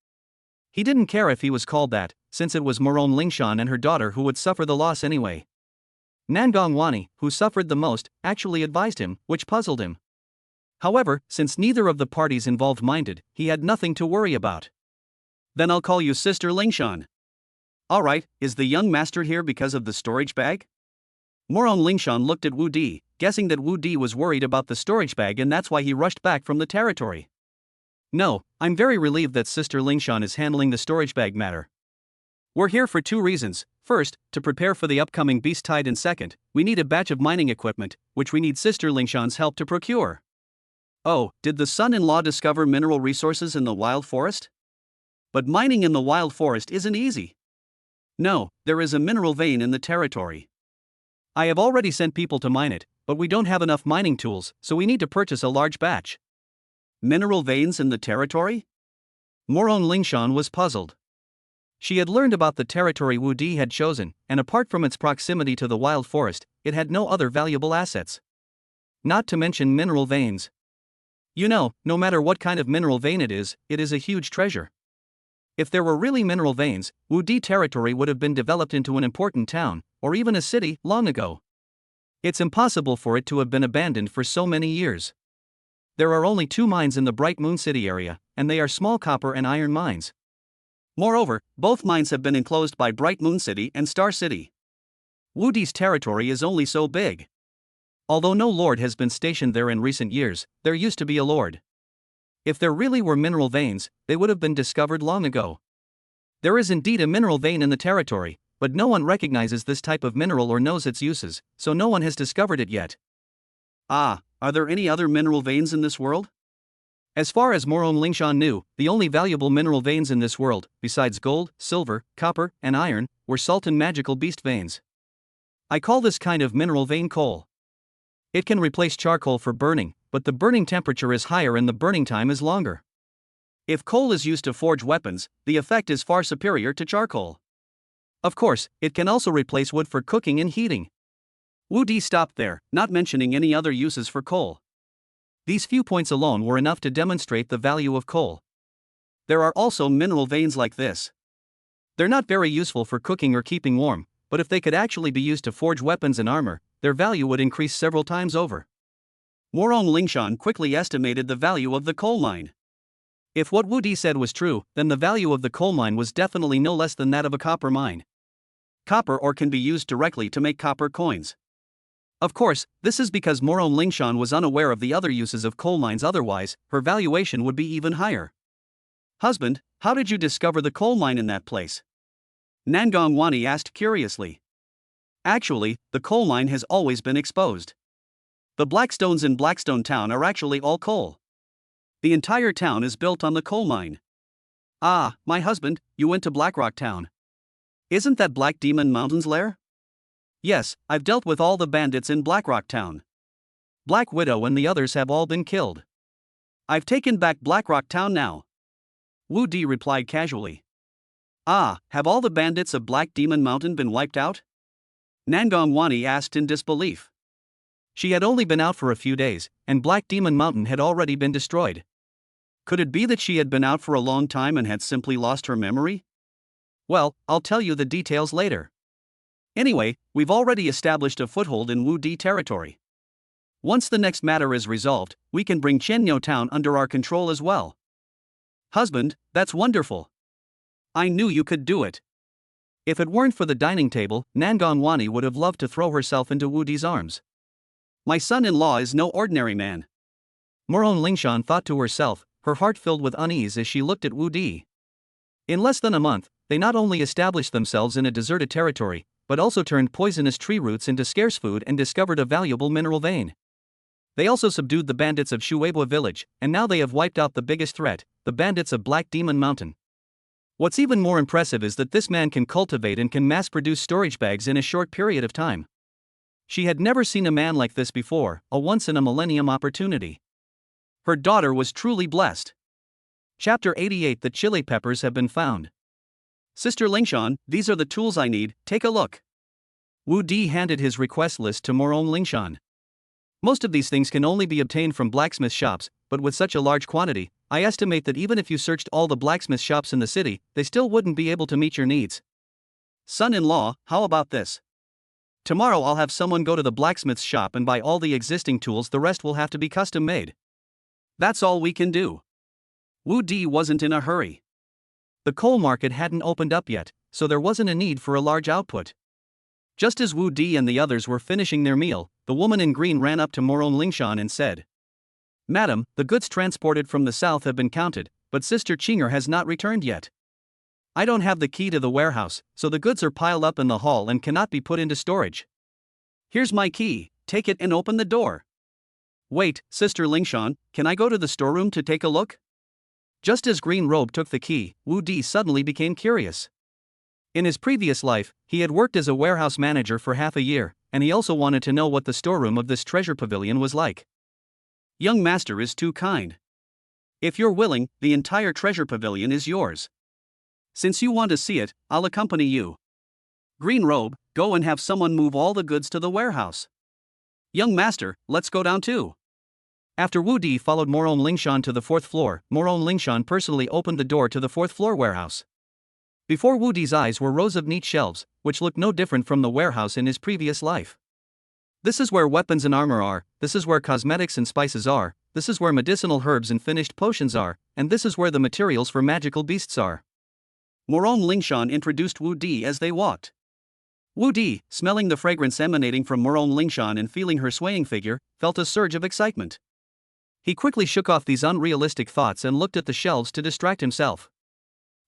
He didn't care if he was called that, since it was Morong Lingshan and her daughter who would suffer the loss anyway. Nangong Wani, who suffered the most, actually advised him, which puzzled him. However, since neither of the parties involved minded, he had nothing to worry about. Then I'll call you Sister Lingshan. Alright, is the young master here because of the storage bag? Morong Lingshan looked at Wu Di, guessing that Wu Di was worried about the storage bag and that's why he rushed back from the territory. No, I'm very relieved that Sister Lingshan is handling the storage bag matter. We're here for 2 reasons. First, to prepare for the upcoming beast tide, and second, we need a batch of mining equipment, which we need Sister Lingshan's help to procure. Oh, did the son-in-law discover mineral resources in the wild forest? But mining in the wild forest isn't easy. No, there is a mineral vein in the territory. I have already sent people to mine it, but we don't have enough mining tools, so we need to purchase a large batch. Mineral veins in the territory? Morong Lingshan was puzzled. She had learned about the territory Wu Di had chosen, and apart from its proximity to the wild forest, it had no other valuable assets. Not to mention mineral veins. You know, no matter what kind of mineral vein it is a huge treasure. If there were really mineral veins, Wu Di territory would have been developed into an important town, or even a city, long ago. It's impossible for it to have been abandoned for so many years. There are only 2 mines in the Bright Moon City area, and they are small copper and iron mines. Moreover, both mines have been enclosed by Bright Moon City and Star City. Wu Di's territory is only so big. Although no lord has been stationed there in recent years, there used to be a lord. If there really were mineral veins, they would have been discovered long ago. There is indeed a mineral vein in the territory, but no one recognizes this type of mineral or knows its uses, so no one has discovered it yet. Are there any other mineral veins in this world? As far as Morong Lingshan knew, the only valuable mineral veins in this world, besides gold, silver, copper, and iron, were salt and magical beast veins. I call this kind of mineral vein coal. It can replace charcoal for burning, but the burning temperature is higher and the burning time is longer. If coal is used to forge weapons, the effect is far superior to charcoal. Of course, it can also replace wood for cooking and heating. Wu Di stopped there, not mentioning any other uses for coal. These few points alone were enough to demonstrate the value of coal. There are also mineral veins like this. They're not very useful for cooking or keeping warm, but if they could actually be used to forge weapons and armor, their value would increase several times over. Morong Lingshan quickly estimated the value of the coal mine. If what Wu Di said was true, then the value of the coal mine was definitely no less than that of a copper mine. Copper ore can be used directly to make copper coins. Of course, this is because Morone Lingshan was unaware of the other uses of coal mines, otherwise, her valuation would be even higher. Husband, how did you discover the coal mine in that place? Nangong Wani asked curiously. Actually, the coal mine has always been exposed. The Blackstones in Blackstone Town are actually all coal. The entire town is built on the coal mine. Ah, my husband, you went to Blackrock Town. Isn't that Black Demon Mountain's lair? Yes, I've dealt with all the bandits in Blackrock Town. Black Widow and the others have all been killed. I've taken back Blackrock Town now. Wu Di replied casually. Ah, have all the bandits of Black Demon Mountain been wiped out? Nangong Wani asked in disbelief. She had only been out for a few days, and Black Demon Mountain had already been destroyed. Could it be that she had been out for a long time and had simply lost her memory? Well, I'll tell you the details later. Anyway, we've already established a foothold in Wu Di territory. Once the next matter is resolved, we can bring Chenyo Town under our control as well. Husband, that's wonderful. I knew you could do it. If it weren't for the dining table, Nangong Wani would have loved to throw herself into Wu Di's arms. My son-in-law is no ordinary man. Morone Lingshan thought to herself, her heart filled with unease as she looked at Wu Di. In less than a month, they not only established themselves in a deserted territory, but also turned poisonous tree roots into scarce food and discovered a valuable mineral vein. They also subdued the bandits of Shueibwa village, and now they have wiped out the biggest threat, the bandits of Black Demon Mountain. What's even more impressive is that this man can cultivate and can mass-produce storage bags in a short period of time. She had never seen a man like this before, a once-in-a-millennium opportunity. Her daughter was truly blessed. Chapter 88. The chili peppers have been found. Sister Lingshan, these are the tools I need, take a look. Wu Di handed his request list to Morone Lingshan. Most of these things can only be obtained from blacksmith shops, but with such a large quantity, I estimate that even if you searched all the blacksmith shops in the city, they still wouldn't be able to meet your needs. Son-in-law, how about this? Tomorrow I'll have someone go to the blacksmith's shop and buy all the existing tools, the rest will have to be custom made. That's all we can do. Wu Di wasn't in a hurry. The coal market hadn't opened up yet, so there wasn't a need for a large output. Just as Wu Di and the others were finishing their meal, the woman in green ran up to Morone Lingshan and said, Madam, the goods transported from the south have been counted, but Sister Chinger has not returned yet. I don't have the key to the warehouse, so the goods are piled up in the hall and cannot be put into storage. Here's my key, take it and open the door. Wait, Sister Lingshan, can I go to the storeroom to take a look? Just as Green Robe took the key, Wu Di suddenly became curious. In his previous life, he had worked as a warehouse manager for half a year, and he also wanted to know what the storeroom of this treasure pavilion was like. Young master is too kind. If you're willing, the entire treasure pavilion is yours. Since you want to see it, I'll accompany you. Green Robe, go and have someone move all the goods to the warehouse. Young master, let's go down too. After Wu Di followed Morone Lingshan to the fourth floor, Morone Lingshan personally opened the door to the fourth floor warehouse. Before Wu Di's eyes were rows of neat shelves, which looked no different from the warehouse in his previous life. This is where weapons and armor are, this is where cosmetics and spices are, this is where medicinal herbs and finished potions are, and this is where the materials for magical beasts are. Morone Lingshan introduced Wu Di as they walked. Wu Di, smelling the fragrance emanating from Morone Lingshan and feeling her swaying figure, felt a surge of excitement. He quickly shook off these unrealistic thoughts and looked at the shelves to distract himself.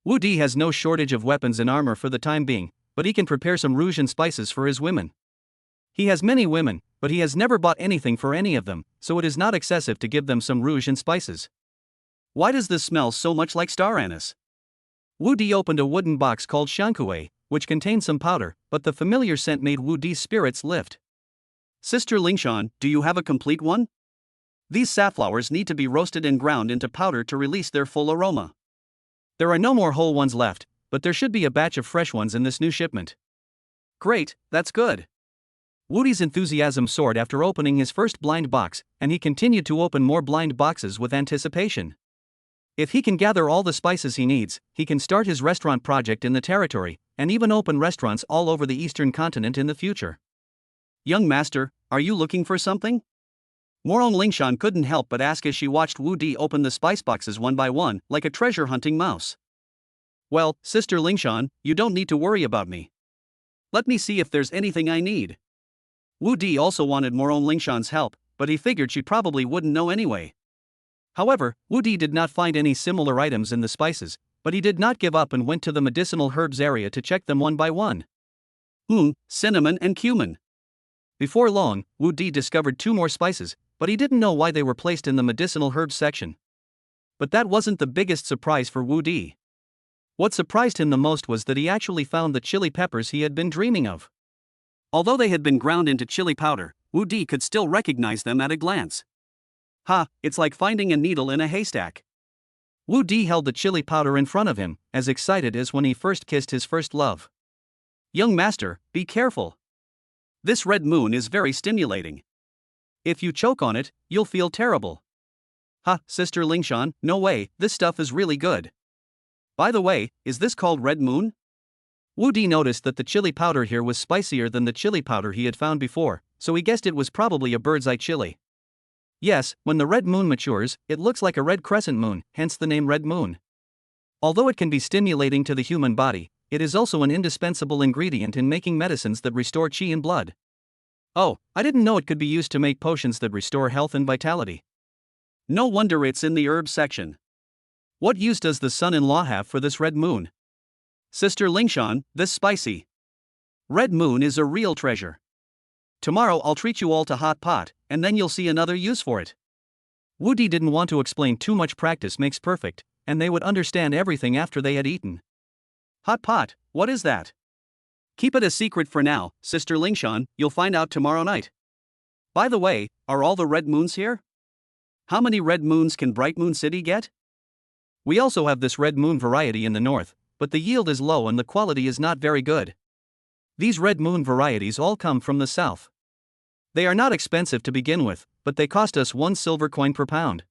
Wu Di has no shortage of weapons and armor for the time being, but he can prepare some rouge and spices for his women. He has many women, but he has never bought anything for any of them, so it is not excessive to give them some rouge and spices. Why does this smell so much like star anise? Wu Di opened a wooden box called shankue, which contained some powder, but the familiar scent made Wu Di's spirits lift. Sister Lingshan, do you have a complete one? These safflowers need to be roasted and ground into powder to release their full aroma. There are no more whole ones left, but there should be a batch of fresh ones in this new shipment. Great, that's good. Wu Di's enthusiasm soared after opening his first blind box, and he continued to open more blind boxes with anticipation. If he can gather all the spices he needs, he can start his restaurant project in the territory, and even open restaurants all over the eastern continent in the future. Young master, are you looking for something? Morone Lingshan couldn't help but ask as she watched Wu Di open the spice boxes one by one, like a treasure-hunting mouse. Well, Sister Lingshan, you don't need to worry about me. Let me see if there's anything I need. Wu Di also wanted Morong Lingshan's help, but he figured she probably wouldn't know anyway. However, Wu Di did not find any similar items in the spices, but he did not give up and went to the medicinal herbs area to check them one by one. Cinnamon and cumin. Before long, Wu Di discovered 2 more spices, but he didn't know why they were placed in the medicinal herbs section. But that wasn't the biggest surprise for Wu Di. What surprised him the most was that he actually found the chili peppers he had been dreaming of. Although they had been ground into chili powder, Wu Di could still recognize them at a glance. It's like finding a needle in a haystack. Wu Di held the chili powder in front of him, as excited as when he first kissed his first love. Young master, be careful. This red moon is very stimulating. If you choke on it, you'll feel terrible. Sister Lingshan, no way, this stuff is really good. By the way, is this called red moon? Wu Di noticed that the chili powder here was spicier than the chili powder he had found before, so he guessed it was probably a bird's eye chili. Yes, when the red moon matures, it looks like a red crescent moon, hence the name red moon. Although it can be stimulating to the human body, it is also an indispensable ingredient in making medicines that restore qi in blood. Oh, I didn't know it could be used to make potions that restore health and vitality. No wonder it's in the herbs section. What use does the son-in-law have for this red moon? Sister Lingshan, this spicy red moon is a real treasure. Tomorrow I'll treat you all to hot pot, and then you'll see another use for it. Wu Di didn't want to explain too much. Practice makes perfect, and they would understand everything after they had eaten. Hot pot, what is that? Keep it a secret for now, Sister Lingshan, you'll find out tomorrow night. By the way, are all the red moons here? How many red moons can Bright Moon City get? We also have this red moon variety in the north, but the yield is low and the quality is not very good. These red moon varieties all come from the south. They are not expensive to begin with, but they cost us 1 silver coin per pound.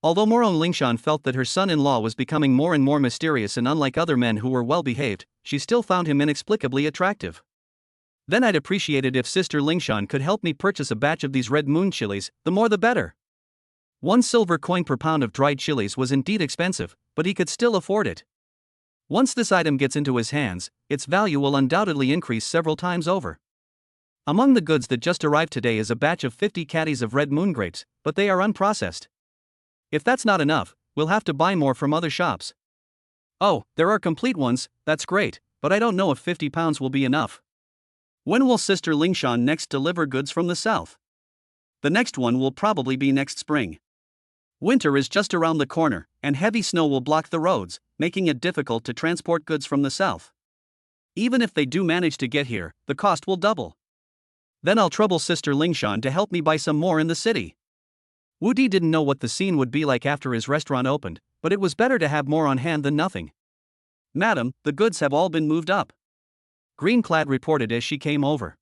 Although Morong Lingshan felt that her son-in-law was becoming more and more mysterious and unlike other men who were well-behaved, she still found him inexplicably attractive. Then I'd appreciate it if Sister Lingshan could help me purchase a batch of these red moon chilies, the more the better. 1 silver coin per pound of dried chilies was indeed expensive, but he could still afford it. Once this item gets into his hands, its value will undoubtedly increase several times over. Among the goods that just arrived today is a batch of 50 caddies of red moon grapes, but they are unprocessed. If that's not enough, we'll have to buy more from other shops. Oh, there are complete ones, that's great, but I don't know if 50 pounds will be enough. When will Sister Lingshan next deliver goods from the south? The next one will probably be next spring. Winter is just around the corner, and heavy snow will block the roads, making it difficult to transport goods from the south. Even if they do manage to get here, the cost will double. Then I'll trouble Sister Lingshan to help me buy some more in the city. Wu Di didn't know what the scene would be like after his restaurant opened, but it was better to have more on hand than nothing. Madam, the goods have all been moved up, Greenclad reported as she came over.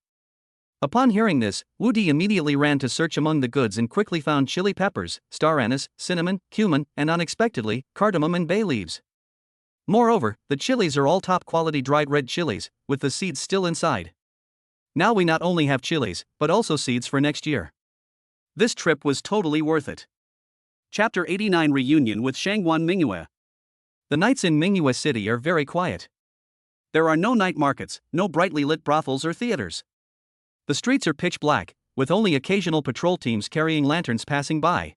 Upon hearing this, Wu Di immediately ran to search among the goods and quickly found chili peppers, star anise, cinnamon, cumin, and unexpectedly, cardamom and bay leaves. Moreover, the chilies are all top-quality dried red chilies, with the seeds still inside. Now we not only have chilies, but also seeds for next year. This trip was totally worth it. Chapter 89 Reunion with Shangguan Mingyue. The nights in Mingyue City are very quiet. There are no night markets, no brightly lit brothels or theaters. The streets are pitch black, with only occasional patrol teams carrying lanterns passing by.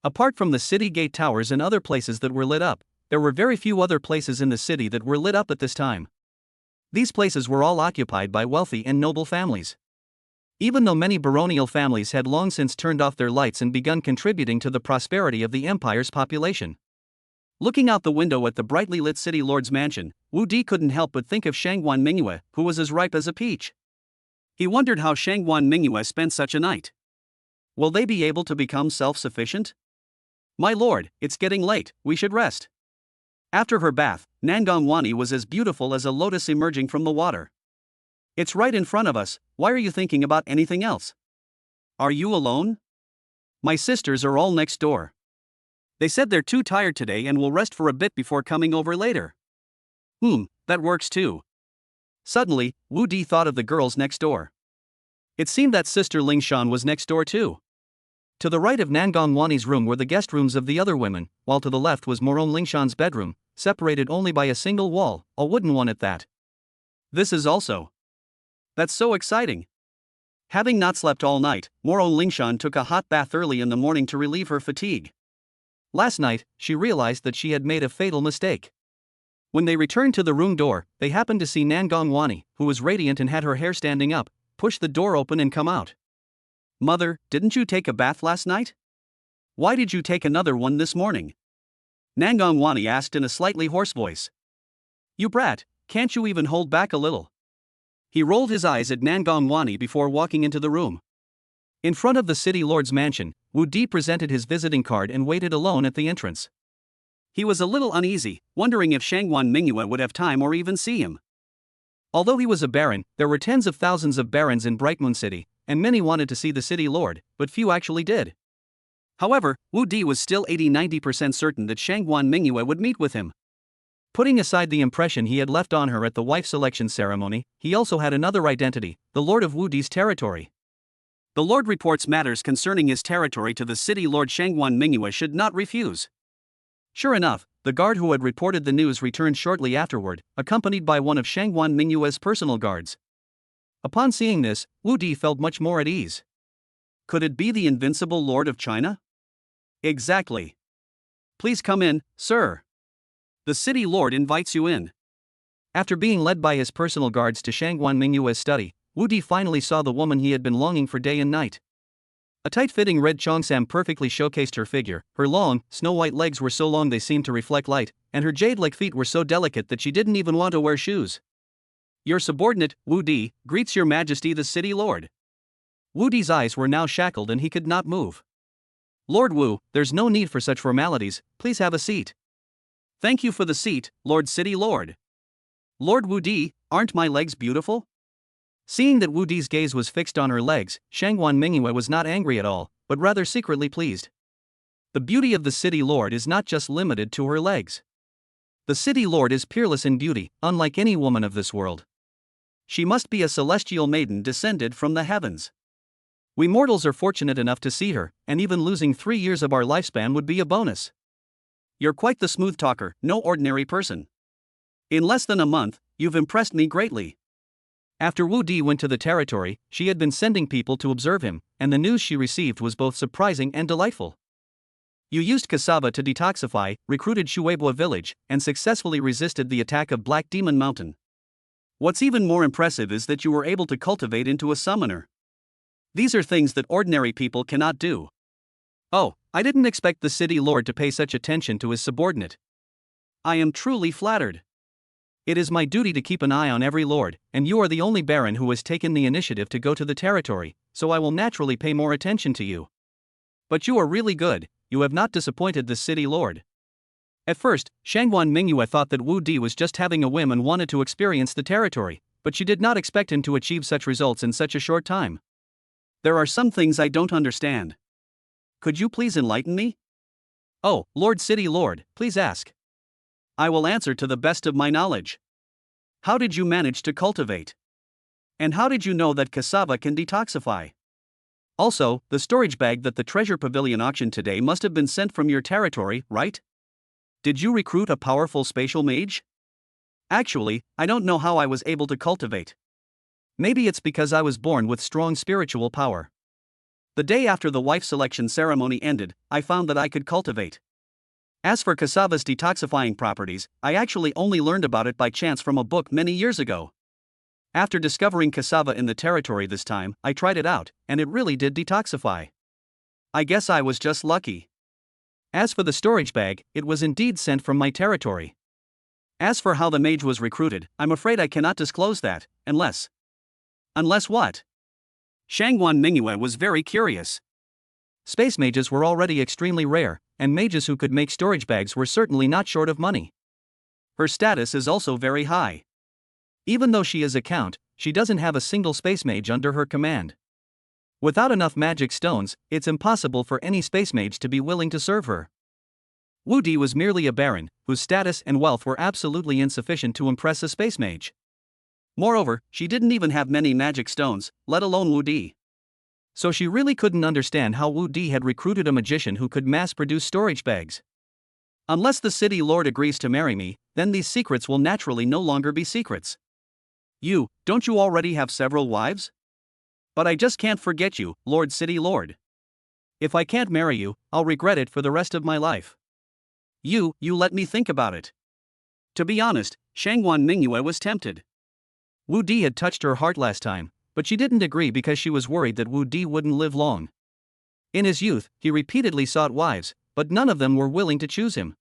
Apart from the city gate towers and other places that were lit up, there were very few other places in the city that were lit up at this time. These places were all occupied by wealthy and noble families. Even though many baronial families had long since turned off their lights and begun contributing to the prosperity of the empire's population. Looking out the window at the brightly lit city lord's mansion, Wu Di couldn't help but think of Shangguan Mingyue, who was as ripe as a peach. He wondered how Shangguan Mingyue spent such a night. Will they be able to become self-sufficient? My lord, it's getting late, we should rest. After her bath, Nangongwani was as beautiful as a lotus emerging from the water. It's right in front of us, why are you thinking about anything else? Are you alone? My sisters are all next door. They said they're too tired today and will rest for a bit before coming over later. That works too. Suddenly, Wu Di thought of the girls next door. It seemed that Sister Lingshan was next door too. To the right of Nangongwani's room were the guest rooms of the other women, while to the left was Morong Lingshan's bedroom, separated only by a single wall, a wooden one at that. This is also. That's so exciting. Having not slept all night, Moro Lingshan took a hot bath early in the morning to relieve her fatigue. Last night, she realized that she had made a fatal mistake. When they returned to the room door, they happened to see Nangong Wani, who was radiant and had her hair standing up, push the door open and come out. "Mother, didn't you take a bath last night? Why did you take another one this morning?" Nangong Wani asked in a slightly hoarse voice. "You brat, can't you even hold back a little?" He rolled his eyes at Nangong Wani before walking into the room. In front of the city lord's mansion, Wu Di presented his visiting card and waited alone at the entrance. He was a little uneasy, wondering if Shangwan Mingyue would have time or even see him. Although he was a baron, there were tens of thousands of barons in Brightmoon City, and many wanted to see the city lord, but few actually did. However, Wu Di was still 80–90% certain that Shangwan Mingyue would meet with him. Putting aside the impression he had left on her at the wife selection ceremony, he also had another identity, the lord of Wu Di's territory. The lord reports matters concerning his territory to the city lord. Shangwan Mingyue should not refuse. Sure enough, the guard who had reported the news returned shortly afterward, accompanied by one of Shangwan Mingyue's personal guards. Upon seeing this, Wu Di felt much more at ease. Could it be the invincible lord of China? Exactly. "Please come in, sir. The city lord invites you in." After being led by his personal guards to Shangwan Mingyue's study, Wu Di finally saw the woman he had been longing for day and night. A tight-fitting red cheongsam perfectly showcased her figure. Her long, snow-white legs were so long they seemed to reflect light, and her jade-like feet were so delicate that she didn't even want to wear shoes. "Your subordinate, Wu Di, greets your majesty the city lord." Wu Di's eyes were now shackled and he could not move. "Lord Wu, there's no need for such formalities, please have a seat." "Thank you for the seat, Lord City Lord." "Lord Wu Di, aren't my legs beautiful?" Seeing that Wu Di's gaze was fixed on her legs, Shangwan Mingyue was not angry at all, but rather secretly pleased. The beauty of the city lord is not just limited to her legs. The city lord is peerless in beauty, unlike any woman of this world. She must be a celestial maiden descended from the heavens. We mortals are fortunate enough to see her, and even losing 3 years of our lifespan would be a bonus. "You're quite the smooth talker, no ordinary person. In less than a month, you've impressed me greatly." After Wu Di went to the territory, she had been sending people to observe him, and the news she received was both surprising and delightful. "You used cassava to detoxify, recruited Shueibua village, and successfully resisted the attack of Black Demon Mountain. What's even more impressive is that you were able to cultivate into a summoner. These are things that ordinary people cannot do." "Oh, I didn't expect the city lord to pay such attention to his subordinate. I am truly flattered. It is my duty to keep an eye on every lord, and you are the only baron who has taken the initiative to go to the territory, so I will naturally pay more attention to you. But you are really good, you have not disappointed the city lord." At first, Shangwan Mingyue thought that Wu Di was just having a whim and wanted to experience the territory, but she did not expect him to achieve such results in such a short time. "There are some things I don't understand. Could you please enlighten me?" "Oh, Lord City Lord, please ask. I will answer to the best of my knowledge. How did you manage to cultivate? And how did you know that cassava can detoxify? Also, the storage bag that the treasure pavilion auctioned today must have been sent from your territory, right? Did you recruit a powerful spatial mage?" "Actually, I don't know how I was able to cultivate. Maybe it's because I was born with strong spiritual power. The day after the wife selection ceremony ended, I found that I could cultivate. As for cassava's detoxifying properties, I actually only learned about it by chance from a book many years ago. After discovering cassava in the territory this time, I tried it out, and it really did detoxify. I guess I was just lucky. As for the storage bag, it was indeed sent from my territory. As for how the mage was recruited, I'm afraid I cannot disclose that, unless..." "Unless what?" Shangwan Mingyue was very curious. Space mages were already extremely rare, and mages who could make storage bags were certainly not short of money. Her status is also very high. Even though she is a count, she doesn't have a single space mage under her command. Without enough magic stones, it's impossible for any space mage to be willing to serve her. Wu Di was merely a baron, whose status and wealth were absolutely insufficient to impress a space mage. Moreover, she didn't even have many magic stones, let alone Wu Di. So she really couldn't understand how Wu Di had recruited a magician who could mass-produce storage bags. "Unless the city lord agrees to marry me, then these secrets will naturally no longer be secrets." Don't you already have several wives?" But I just can't forget you, Lord City Lord. If I can't marry you, I'll regret it for the rest of my life. You let me think about it. To be honest, Shangguan Mingyue was tempted. Wu Di had touched her heart last time, but she didn't agree because she was worried that Wu Di wouldn't live long. In his youth, he repeatedly sought wives, but none of them were willing to choose him.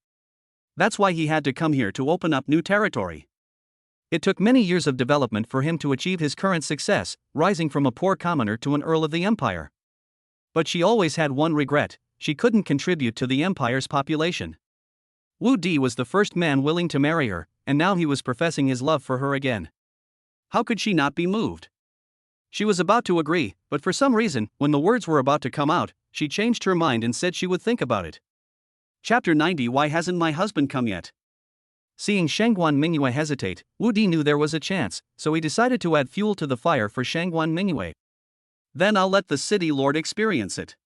That's why he had to come here to open up new territory. It took many years of development for him to achieve his current success, rising from a poor commoner to an earl of the empire. But she always had one regret: she couldn't contribute to the empire's population. Wu Di was the first man willing to marry her, and now he was professing his love for her again. How could she not be moved? She was about to agree, but for some reason, when the words were about to come out, she changed her mind and said she would think about it. Chapter 90. Why hasn't my husband come yet? Seeing Shangguan Mingyue hesitate, Wu Di knew there was a chance, so he decided to add fuel to the fire for Shangguan Mingyue. Then I'll let the city lord experience it.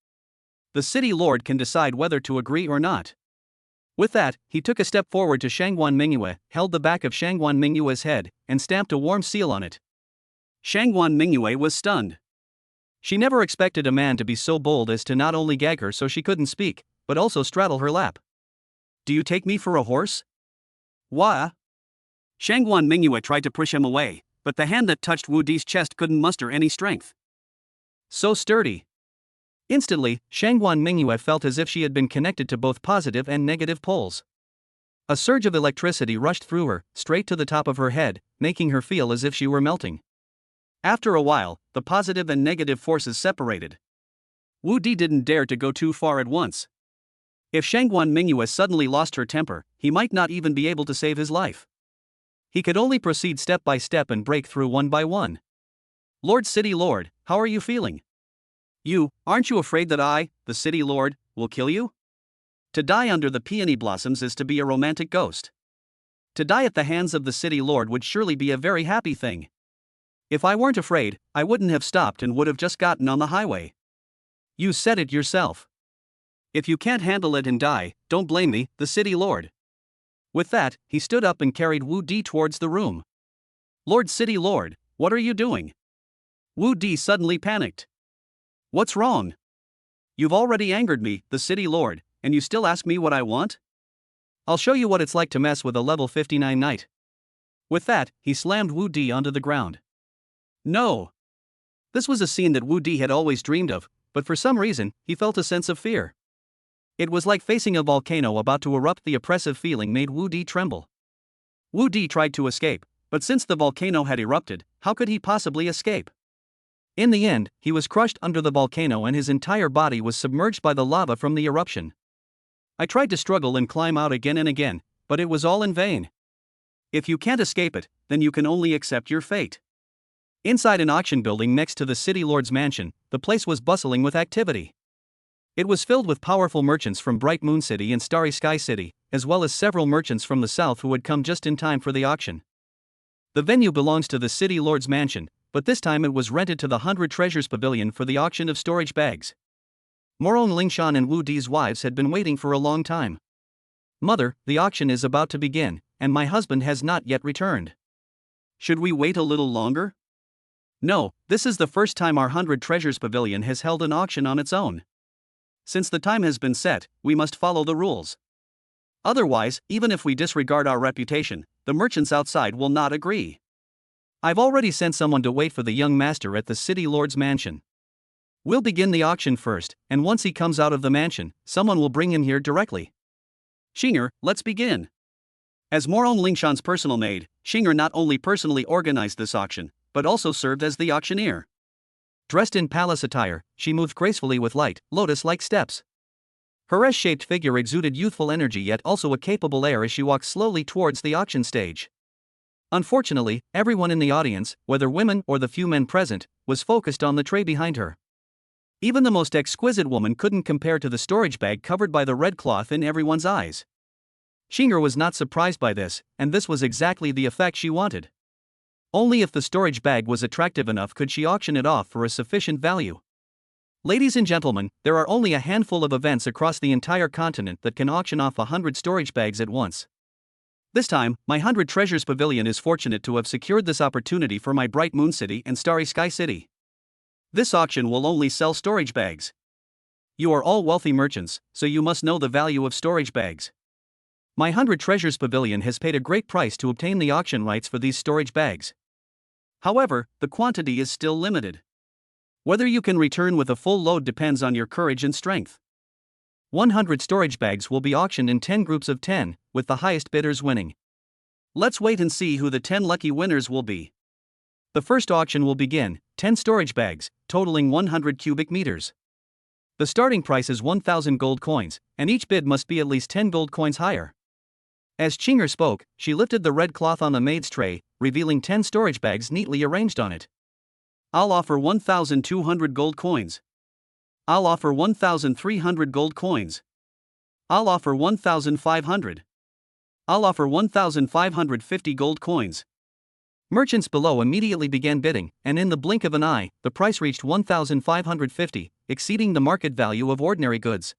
The city lord can decide whether to agree or not. With that, he took a step forward to Shangguan Mingyue, held the back of Shangguan Mingyue's head, and stamped a warm seal on it. Shangguan Mingyue was stunned. She never expected a man to be so bold as to not only gag her so she couldn't speak, but also straddle her lap. Do you take me for a horse? Wha? Shangguan Mingyue tried to push him away, but the hand that touched Wu Di's chest couldn't muster any strength. So sturdy. Instantly, Shangguan Mingyue felt as if she had been connected to both positive and negative poles. A surge of electricity rushed through her, straight to the top of her head, making her feel as if she were melting. After a while, the positive and negative forces separated. Wu Di didn't dare to go too far at once. If Shangguan Mingyue suddenly lost her temper, he might not even be able to save his life. He could only proceed step by step and break through one by one. Lord City Lord, how are you feeling? Aren't you afraid that I, the City Lord, will kill you? To die under the peony blossoms is to be a romantic ghost. To die at the hands of the City Lord would surely be a very happy thing. If I weren't afraid, I wouldn't have stopped and would have just gotten on the highway. You said it yourself. If you can't handle it and die, don't blame me, the City Lord. With that, he stood up and carried Wu Di towards the room. Lord City Lord, what are you doing? Wu Di suddenly panicked. What's wrong? You've already angered me, the City Lord, and you still ask me what I want? I'll show you what it's like to mess with a level 59 knight. With that, he slammed Wu Di onto the ground. No. This was a scene that Wu Di had always dreamed of, but for some reason, he felt a sense of fear. It was like facing a volcano about to erupt. The oppressive feeling made Wu Di tremble. Wu Di tried to escape, but since the volcano had erupted, how could he possibly escape? In the end, he was crushed under the volcano and his entire body was submerged by the lava from the eruption. I tried to struggle and climb out again and again, but it was all in vain. If you can't escape it, then you can only accept your fate. Inside an auction building next to the City Lord's mansion, the place was bustling with activity. It was filled with powerful merchants from Bright Moon City and Starry Sky City, as well as several merchants from the south who had come just in time for the auction. The venue belongs to the City Lord's mansion, but this time it was rented to the 100 Treasures Pavilion for the auction of storage bags. Morong Lingshan and Wu Di's wives had been waiting for a long time. Mother, the auction is about to begin, and my husband has not yet returned. Should we wait a little longer? No, this is the first time our 100 Treasures Pavilion has held an auction on its own. Since the time has been set, we must follow the rules. Otherwise, even if we disregard our reputation, the merchants outside will not agree. I've already sent someone to wait for the young master at the City Lord's mansion. We'll begin the auction first, and once he comes out of the mansion, someone will bring him here directly. Xinger, let's begin. As Morong Lingshan's personal maid, Xinger not only personally organized this auction, but also served as the auctioneer. Dressed in palace attire, she moved gracefully with light, lotus-like steps. Her S-shaped figure exuded youthful energy yet also a capable air as she walked slowly towards the auction stage. Unfortunately, everyone in the audience, whether women or the few men present, was focused on the tray behind her. Even the most exquisite woman couldn't compare to the storage bag covered by the red cloth in everyone's eyes. Xinger was not surprised by this, and this was exactly the effect she wanted. Only if the storage bag was attractive enough could she auction it off for a sufficient value. Ladies and gentlemen, there are only a handful of events across the entire continent that can auction off 100 storage bags at once. This time, my 100 Treasures Pavilion is fortunate to have secured this opportunity for my Bright Moon City and Starry Sky City. This auction will only sell storage bags. You are all wealthy merchants, so you must know the value of storage bags. My 100 Treasures Pavilion has paid a great price to obtain the auction rights for these storage bags. However, the quantity is still limited. Whether you can return with a full load depends on your courage and strength. 100 storage bags will be auctioned in 10 groups of 10, with the highest bidders winning. Let's wait and see who the 10 lucky winners will be. The first auction will begin, 10 storage bags, totaling 100 cubic meters. The starting price is 1,000 gold coins, and each bid must be at least 10 gold coins higher. As Chinger spoke, she lifted the red cloth on the maid's tray, revealing 10 storage bags neatly arranged on it. I'll offer 1,200 gold coins. I'll offer 1,300 gold coins. I'll offer 1,500. I'll offer 1,550 gold coins. Merchants below immediately began bidding, and in the blink of an eye, the price reached 1,550, exceeding the market value of ordinary goods.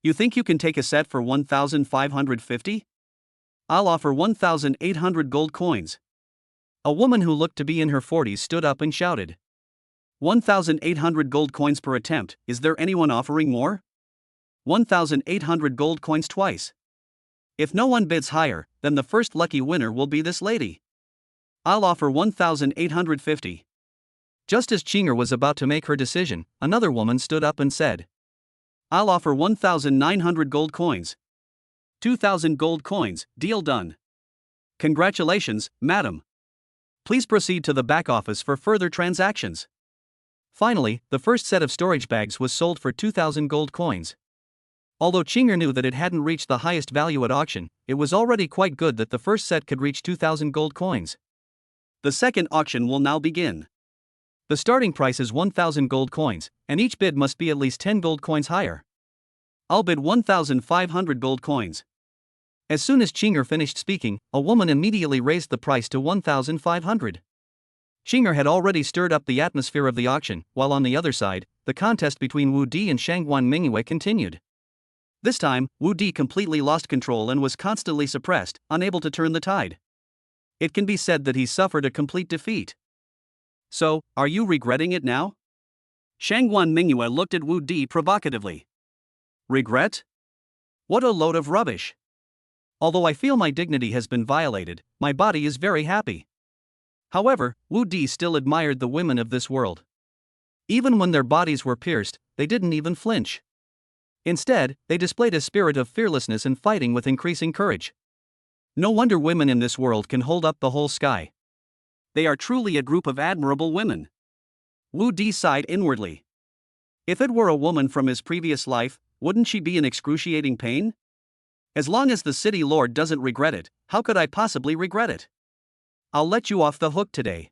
You think you can take a set for 1,550? I'll offer 1,800 gold coins. A woman who looked to be in her 40s stood up and shouted, 1,800 gold coins per attempt, is there anyone offering more? 1,800 gold coins twice. If no one bids higher, then the first lucky winner will be this lady. I'll offer 1,850. Just as Chinger was about to make her decision, another woman stood up and said, I'll offer 1,900 gold coins. 2,000 gold coins, deal done. Congratulations, madam. Please proceed to the back office for further transactions. Finally, the first set of storage bags was sold for 2,000 gold coins. Although Chinger knew that it hadn't reached the highest value at auction, it was already quite good that the first set could reach 2,000 gold coins. The second auction will now begin. The starting price is 1,000 gold coins, and each bid must be at least 10 gold coins higher. I'll bid 1,500 gold coins. As soon as Chinger finished speaking, a woman immediately raised the price to 1,500. Chinger had already stirred up the atmosphere of the auction, while on the other side, the contest between Wu Di and Shangguan Mingyue continued. This time, Wu Di completely lost control and was constantly suppressed, unable to turn the tide. It can be said that he suffered a complete defeat. So, are you regretting it now? Shangguan Mingyue looked at Wu Di provocatively. Regret? What a load of rubbish. Although I feel my dignity has been violated, my body is very happy. However, Wu Di still admired the women of this world. Even when their bodies were pierced, they didn't even flinch. Instead, they displayed a spirit of fearlessness and fighting with increasing courage. No wonder women in this world can hold up the whole sky. They are truly a group of admirable women. Wu Di sighed inwardly. If it were a woman from his previous life, wouldn't she be in excruciating pain? As long as the city lord doesn't regret it, how could I possibly regret it? I'll let you off the hook today.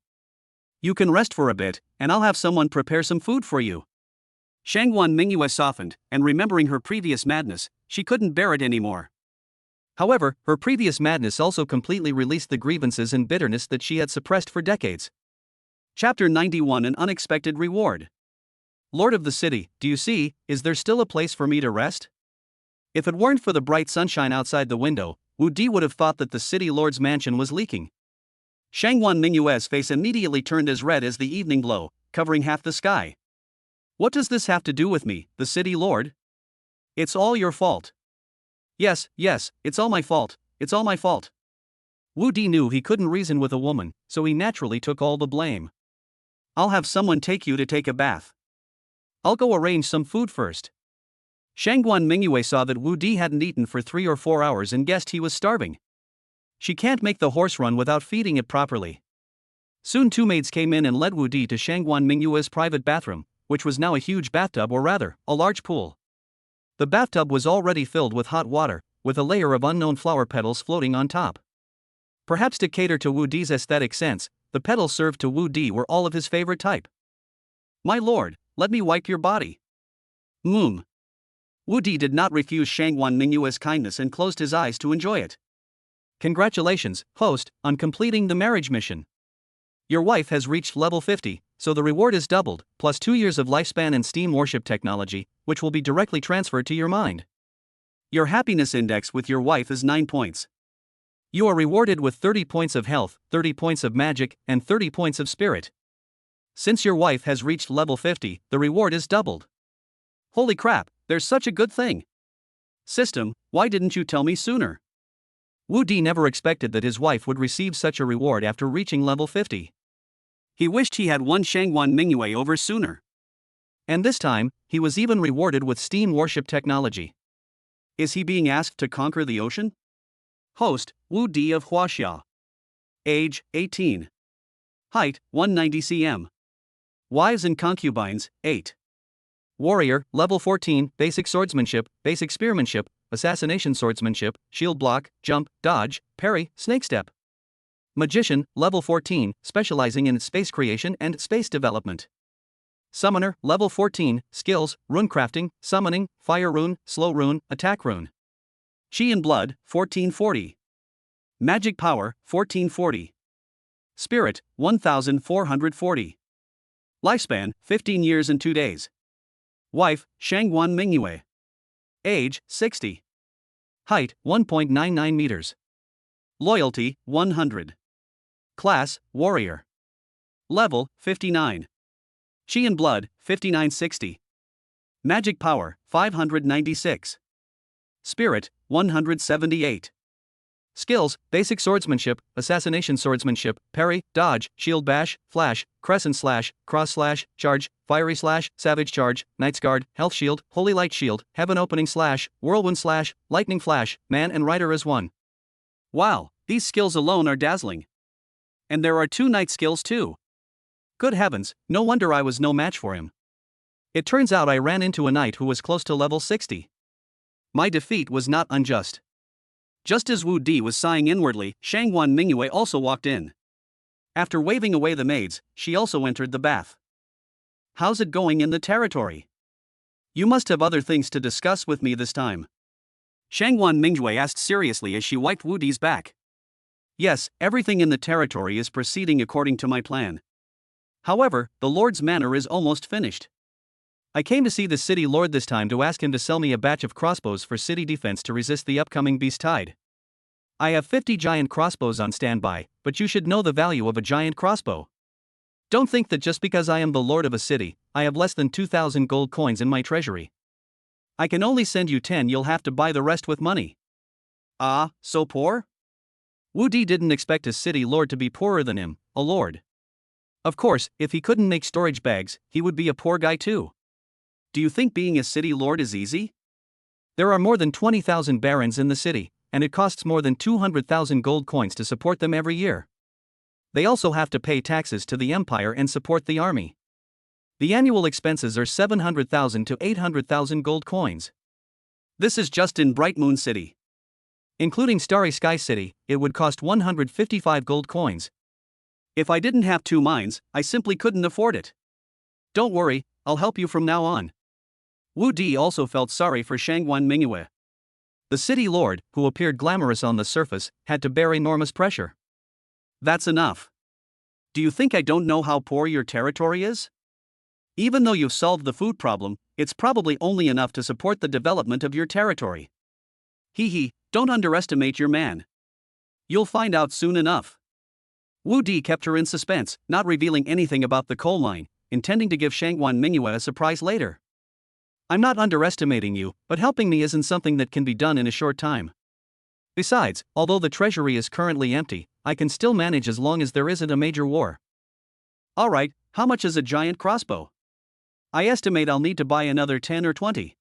You can rest for a bit, and I'll have someone prepare some food for you. Shangguan Mingyue softened, and remembering her previous madness, she couldn't bear it anymore. However, her previous madness also completely released the grievances and bitterness that she had suppressed for decades. Chapter 91: An Unexpected Reward. Lord of the city, do you see, is there still a place for me to rest? If it weren't for the bright sunshine outside the window, Wu Di would have thought that the city lord's mansion was leaking. Shangguan Mingyue's face immediately turned as red as the evening glow, covering half the sky. What does this have to do with me, the city lord? It's all your fault. Yes, it's all my fault, it's all my fault. Wu Di knew he couldn't reason with a woman, so he naturally took all the blame. I'll have someone take you to take a bath. I'll go arrange some food first. Shangguan Mingyue saw that Wu Di hadn't eaten for 3 or 4 hours and guessed he was starving. She can't make the horse run without feeding it properly. Soon 2 maids came in and led Wu Di to Shangguan Mingyue's private bathroom, which was now a huge bathtub, or rather, a large pool. The bathtub was already filled with hot water, with a layer of unknown flower petals floating on top. Perhaps to cater to Wu Di's aesthetic sense, the petals served to Wu Di were all of his favorite type. My lord, let me wipe your body. Wu Di did not refuse Shangguan Mingyue's kindness and closed his eyes to enjoy it. Congratulations, host, on completing the marriage mission. Your wife has reached level 50, so the reward is doubled, plus 2 years of lifespan and steam worship technology, which will be directly transferred to your mind. Your happiness index with your wife is 9 points. You are rewarded with 30 points of health, 30 points of magic, and 30 points of spirit. Since your wife has reached level 50, the reward is doubled. Holy crap, there's such a good thing. System, why didn't you tell me sooner? Wu Di never expected that his wife would receive such a reward after reaching level 50. He wished he had won Shangguan Mingyue over sooner. And this time, he was even rewarded with steam warship technology. Is he being asked to conquer the ocean? Host, Wu Di of Huaxia. Age, 18. Height, 190 cm. Wives and concubines, 8. Warrior, level 14, basic swordsmanship, basic spearmanship, assassination swordsmanship, shield block, jump, dodge, parry, snake step. Magician, level 14, specializing in space creation and space development. Summoner, level 14, skills, rune crafting, summoning, fire rune, slow rune, attack rune. Chi and blood, 1440. Magic power, 1440. Spirit, 1440. Lifespan, 15 years and 2 days. Wife, Shangguan Mingyue. Age, 60. Height, 1.99 meters. Loyalty, 100. Class, warrior. Level, 59. Chi and blood, 5960. Magic power, 596. Spirit, 178. Skills, basic swordsmanship, assassination swordsmanship, parry, dodge, shield bash, flash, crescent slash, cross slash, charge, fiery slash, savage charge, knight's guard, health shield, holy light shield, heaven opening slash, whirlwind slash, lightning flash, man and rider as one. Wow, these skills alone are dazzling. And there are 2 knight skills too. Good heavens, no wonder I was no match for him. It turns out I ran into a knight who was close to level 60. My defeat was not unjust. Just as Wu Di was sighing inwardly, Shangguan Mingyue also walked in. After waving away the maids, she also entered the bath. How's it going in the territory? You must have other things to discuss with me this time. Shangguan Mingyue asked seriously as she wiped Wu Di's back. Yes, everything in the territory is proceeding according to my plan. However, the Lord's manor is almost finished. I came to see the city lord this time to ask him to sell me a batch of crossbows for city defense to resist the upcoming beast tide. I have 50 giant crossbows on standby, but you should know the value of a giant crossbow. Don't think that just because I am the lord of a city, I have less than 2,000 gold coins in my treasury. I can only send you 10, you'll have to buy the rest with money. Ah, so poor? Wu Di didn't expect his city lord to be poorer than him, a lord. Of course, if he couldn't make storage bags, he would be a poor guy too. Do you think being a city lord is easy? There are more than 20,000 barons in the city, and it costs more than 200,000 gold coins to support them every year. They also have to pay taxes to the empire and support the army. The annual expenses are 700,000 to 800,000 gold coins. This is just in Bright Moon City. Including Starry Sky City, it would cost 155 gold coins. If I didn't have 2 mines, I simply couldn't afford it. Don't worry, I'll help you from now on. Wu Di also felt sorry for Shangguan Mingyue. The city lord, who appeared glamorous on the surface, had to bear enormous pressure. That's enough. Do you think I don't know how poor your territory is? Even though you've solved the food problem, it's probably only enough to support the development of your territory. Hee, don't underestimate your man. You'll find out soon enough. Wu Di kept her in suspense, not revealing anything about the coal mine, intending to give Shangguan Mingyue a surprise later. I'm not underestimating you, but helping me isn't something that can be done in a short time. Besides, although the treasury is currently empty, I can still manage as long as there isn't a major war. Alright, how much is a giant crossbow? I estimate I'll need to buy another 10 or 20.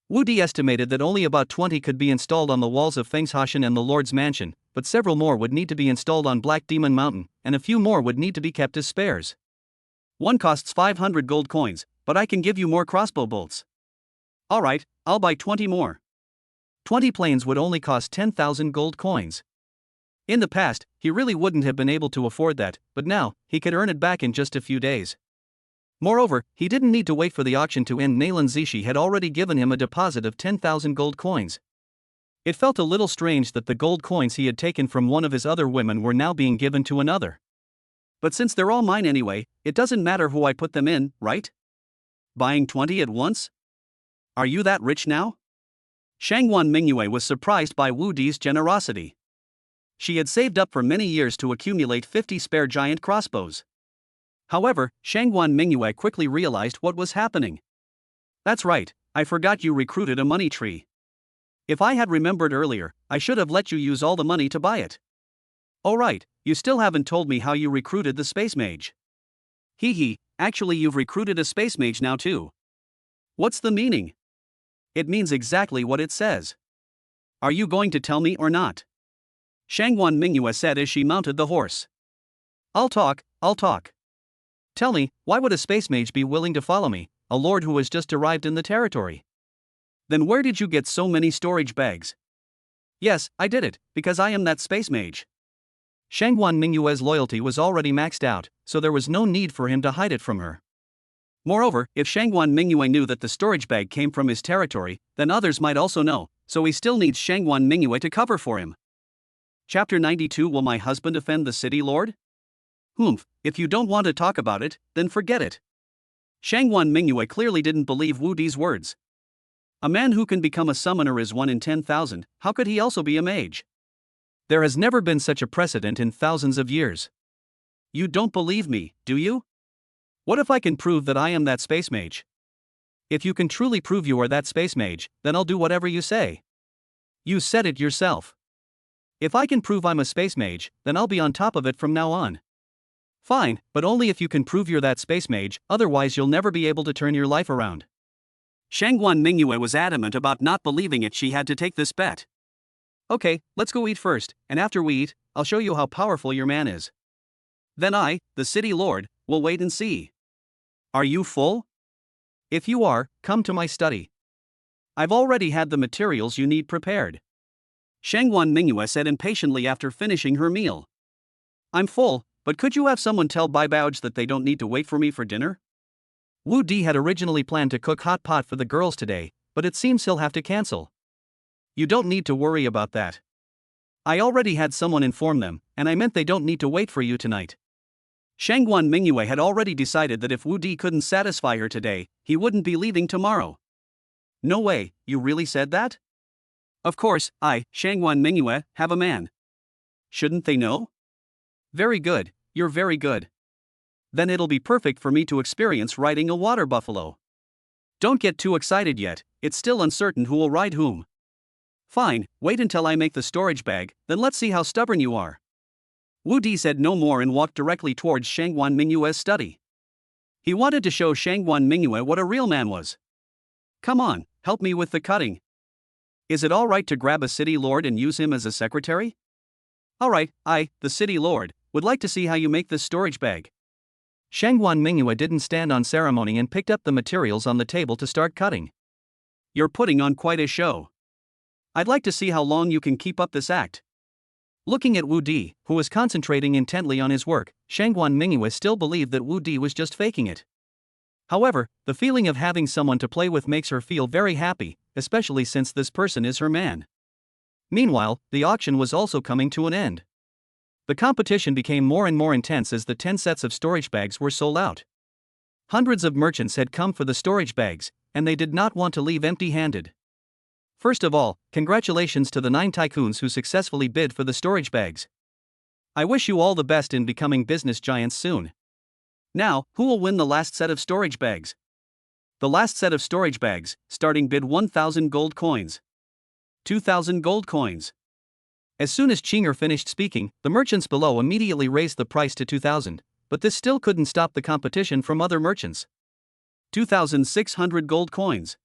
Wu Di estimated that only about 20 could be installed on the walls of Fengshaoshan and the Lord's Mansion, but several more would need to be installed on Black Demon Mountain, and a few more would need to be kept as spares. One costs 500 gold coins, but I can give you more crossbow bolts. Alright, I'll buy 20 more. 20 planes would only cost 10,000 gold coins. In the past, he really wouldn't have been able to afford that, but now, he could earn it back in just a few days. Moreover, he didn't need to wait for the auction to end. Nayland Zishi had already given him a deposit of 10,000 gold coins. It felt a little strange that the gold coins he had taken from one of his other women were now being given to another. But since they're all mine anyway, it doesn't matter who I put them in, right? Buying 20 at once? Are you that rich now? Shangguan Mingyue was surprised by Wu Di's generosity. She had saved up for many years to accumulate 50 spare giant crossbows. However, Shangguan Mingyue quickly realized what was happening. That's right, I forgot you recruited a money tree. If I had remembered earlier, I should have let you use all the money to buy it. Oh right, you still haven't told me how you recruited the space mage. Hee hee, actually you've recruited a space mage now too. What's the meaning? It means exactly what it says. Are you going to tell me or not? Shangguan Mingyue said as she mounted the horse. I'll talk. Tell me, why would a space mage be willing to follow me, a lord who has just arrived in the territory? Then where did you get so many storage bags? Yes, I did it, because I am that space mage. Shangguan Mingyue's loyalty was already maxed out, so there was no need for him to hide it from her. Moreover, if Shangguan Mingyue knew that the storage bag came from his territory, then others might also know, so he still needs Shangguan Mingyue to cover for him. Chapter 92. Will my husband offend the city lord? Humph, if you don't want to talk about it, then forget it. Shangguan Mingyue clearly didn't believe Wu Di's words. A man who can become a summoner is 1 in 10,000, how could he also be a mage? There has never been such a precedent in thousands of years. You don't believe me, do you? What if I can prove that I am that space mage? If you can truly prove you are that space mage, then I'll do whatever you say. You said it yourself. If I can prove I'm a space mage, then I'll be on top of it from now on. Fine, but only if you can prove you're that space mage, otherwise you'll never be able to turn your life around. Shangguan Mingyue was adamant about not believing it. She had to take this bet. Okay, let's go eat first, and after we eat, I'll show you how powerful your man is. Then I, the city lord, will wait and see. Are you full? If you are, come to my study. I've already had the materials you need prepared. Shangguan Mingyue said impatiently after finishing her meal. I'm full, but could you have someone tell Bai Baoji that they don't need to wait for me for dinner? Wu Di had originally planned to cook hot pot for the girls today, but it seems he'll have to cancel. You don't need to worry about that. I already had someone inform them, and I meant they don't need to wait for you tonight. Shangguan Mingyue had already decided that if Wu Di couldn't satisfy her today, he wouldn't be leaving tomorrow. No way, you really said that? Of course, I, Shangguan Mingyue, have a man. Shouldn't they know? Very good, you're very good. Then it'll be perfect for me to experience riding a water buffalo. Don't get too excited yet, it's still uncertain who will ride whom. Fine, wait until I make the storage bag, then let's see how stubborn you are. Wu Di said no more and walked directly towards Shangguan Mingyue's study. He wanted to show Shangguan Mingyue what a real man was. Come on, help me with the cutting. Is it alright to grab a city lord and use him as a secretary? Alright, I, the city lord, would like to see how you make this storage bag. Shangguan Mingyue didn't stand on ceremony and picked up the materials on the table to start cutting. You're putting on quite a show. I'd like to see how long you can keep up this act. Looking at Wu Di, who was concentrating intently on his work, Shangguan Mingyue still believed that Wu Di was just faking it. However, the feeling of having someone to play with makes her feel very happy, especially since this person is her man. Meanwhile, the auction was also coming to an end. The competition became more and more intense as the 10 sets of storage bags were sold out. Hundreds of merchants had come for the storage bags, and they did not want to leave empty-handed. First of all, congratulations to the 9 tycoons who successfully bid for the storage bags. I wish you all the best in becoming business giants soon. Now, who will win the last set of storage bags? The last set of storage bags, starting bid 1,000 gold coins. 2,000 gold coins. As soon as Chinger finished speaking, the merchants below immediately raised the price to 2,000, but this still couldn't stop the competition from other merchants. 2,600 gold coins.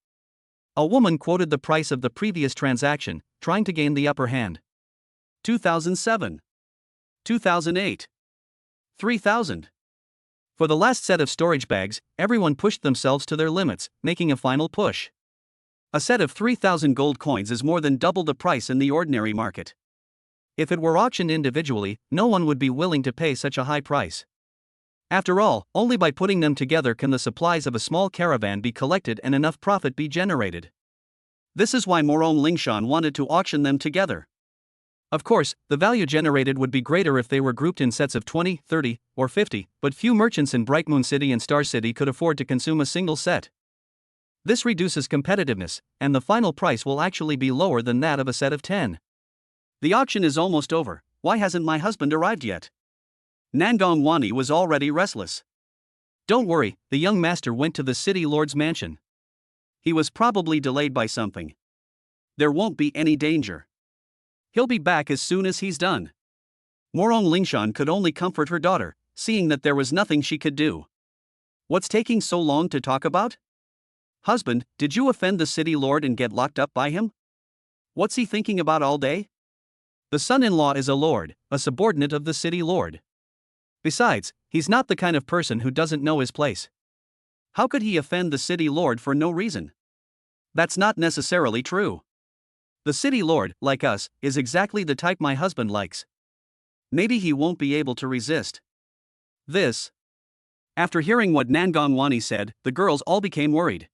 A woman quoted the price of the previous transaction, trying to gain the upper hand. 2007. 2008. 3,000. For the last set of storage bags, everyone pushed themselves to their limits, making a final push. A set of 3,000 gold coins is more than double the price in the ordinary market. If it were auctioned individually, no one would be willing to pay such a high price. After all, only by putting them together can the supplies of a small caravan be collected and enough profit be generated. This is why Morong Lingshan wanted to auction them together. Of course, the value generated would be greater if they were grouped in sets of 20, 30, or 50, but few merchants in Bright Moon City and Star City could afford to consume a single set. This reduces competitiveness, and the final price will actually be lower than that of a set of 10. The auction is almost over. Why hasn't my husband arrived yet? Nangong Wani was already restless. Don't worry, the young master went to the city lord's mansion. He was probably delayed by something. There won't be any danger. He'll be back as soon as he's done. Morong Lingshan could only comfort her daughter, seeing that there was nothing she could do. What's taking so long to talk about? Husband, did you offend the city lord and get locked up by him? What's he thinking about all day? The son-in-law is a lord, a subordinate of the city lord. Besides, he's not the kind of person who doesn't know his place. How could he offend the city lord for no reason? That's not necessarily true. The city lord, like us, is exactly the type my husband likes. Maybe he won't be able to resist this. After hearing what Nangongwani said, the girls all became worried.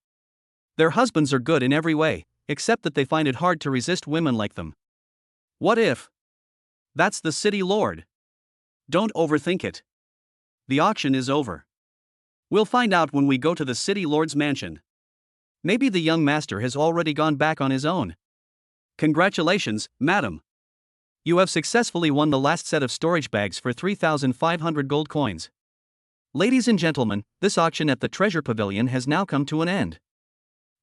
Their husbands are good in every way, except that they find it hard to resist women like them. What if? That's the city lord. Don't overthink it. The auction is over. We'll find out when we go to the city lord's mansion. Maybe the young master has already gone back on his own. Congratulations, madam. You have successfully won the last set of storage bags for 3,500 gold coins. Ladies and gentlemen, this auction at the Treasure Pavilion has now come to an end.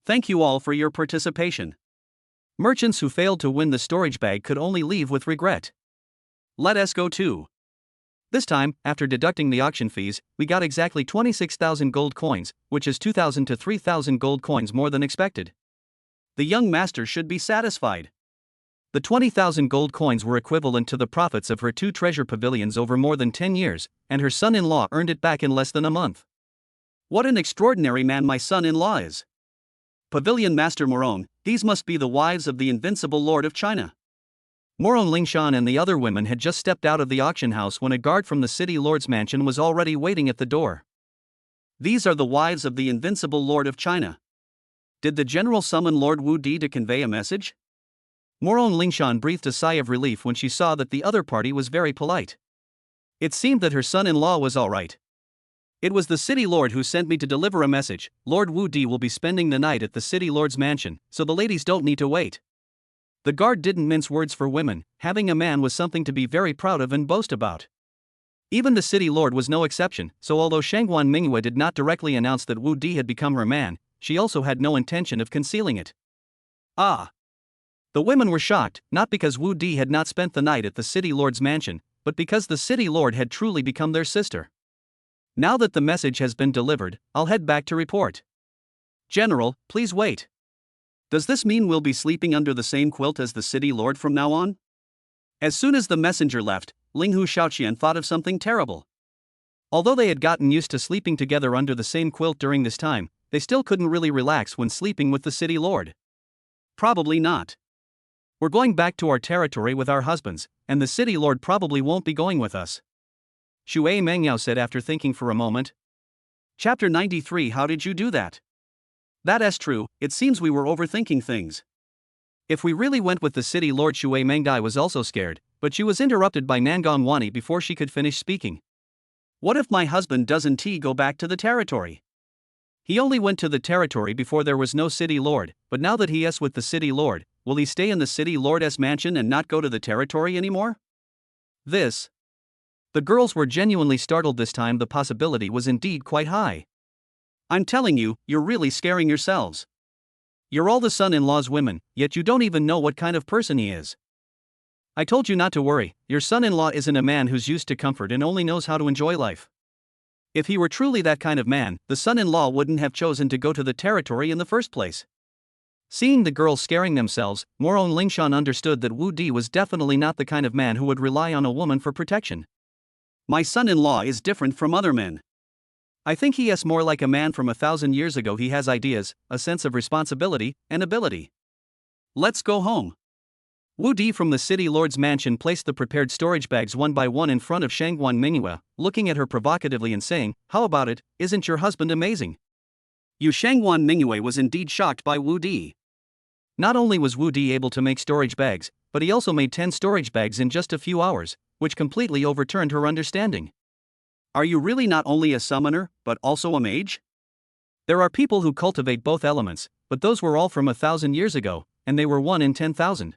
Thank you all for your participation. Merchants who failed to win the storage bag could only leave with regret. Let us go too. This time, after deducting the auction fees, we got exactly 26,000 gold coins, which is 2,000 to 3,000 gold coins more than expected. The young master should be satisfied. The 20,000 gold coins were equivalent to the profits of her 2 treasure pavilions over more than 10 years, and her son-in-law earned it back in less than a month. What an extraordinary man my son-in-law is. Pavilion Master Morong, these must be the wives of the invincible Lord of China. Morong Lingshan and the other women had just stepped out of the auction house when a guard from the city lord's mansion was already waiting at the door. These are the wives of the invincible Lord of China. Did the general summon Lord Wu Di to convey a message? Morong Lingshan breathed a sigh of relief when she saw that the other party was very polite. It seemed that her son-in-law was all right. It was the city lord who sent me to deliver a message. Lord Wu Di will be spending the night at the city lord's mansion, so the ladies don't need to wait. The guard didn't mince words for women. Having a man was something to be very proud of and boast about. Even the city lord was no exception, so although Shangguan Mingyue did not directly announce that Wu Di had become her man, she also had no intention of concealing it. Ah! The women were shocked, not because Wu Di had not spent the night at the city lord's mansion, but because the city lord had truly become their sister. Now that the message has been delivered, I'll head back to report. General, please wait. Does this mean we'll be sleeping under the same quilt as the city lord from now on? As soon as the messenger left, Linghu Shaoqian thought of something terrible. Although they had gotten used to sleeping together under the same quilt during this time, they still couldn't really relax when sleeping with the city lord. Probably not. We're going back to our territory with our husbands, and the city lord probably won't be going with us. Shui Mengyao said after thinking for a moment. Chapter 93. How did you do that? That's true, it seems we were overthinking things. If we really went with the city lord, Shui Mengyao was also scared, but she was interrupted by Nangongwani before she could finish speaking. What if my husband doesn't go back to the territory? He only went to the territory before there was no city lord, but now that he is with the city lord, will he stay in the city lord's mansion and not go to the territory anymore? The girls were genuinely startled this time. The possibility was indeed quite high. I'm telling you, you're really scaring yourselves. You're all the son-in-law's women, yet you don't even know what kind of person he is. I told you not to worry, your son-in-law isn't a man who's used to comfort and only knows how to enjoy life. If he were truly that kind of man, the son-in-law wouldn't have chosen to go to the territory in the first place. Seeing the girls scaring themselves, Morong Lingshan understood that Wu Di was definitely not the kind of man who would rely on a woman for protection. My son-in-law is different from other men. I think he is more like a man from 1,000 years ago. He has ideas, a sense of responsibility, and ability. Let's go home. Wu Di from the city lord's mansion placed the prepared storage bags one by one in front of Shangguan Mingyue, looking at her provocatively and saying, "How about it, isn't your husband amazing?" Shangguan Mingyue was indeed shocked by Wu Di. Not only was Wu Di able to make storage bags, but he also made 10 storage bags in just a few hours, which completely overturned her understanding. Are you really not only a summoner, but also a mage? There are people who cultivate both elements, but those were all from 1,000 years ago, and they were 1 in 10,000.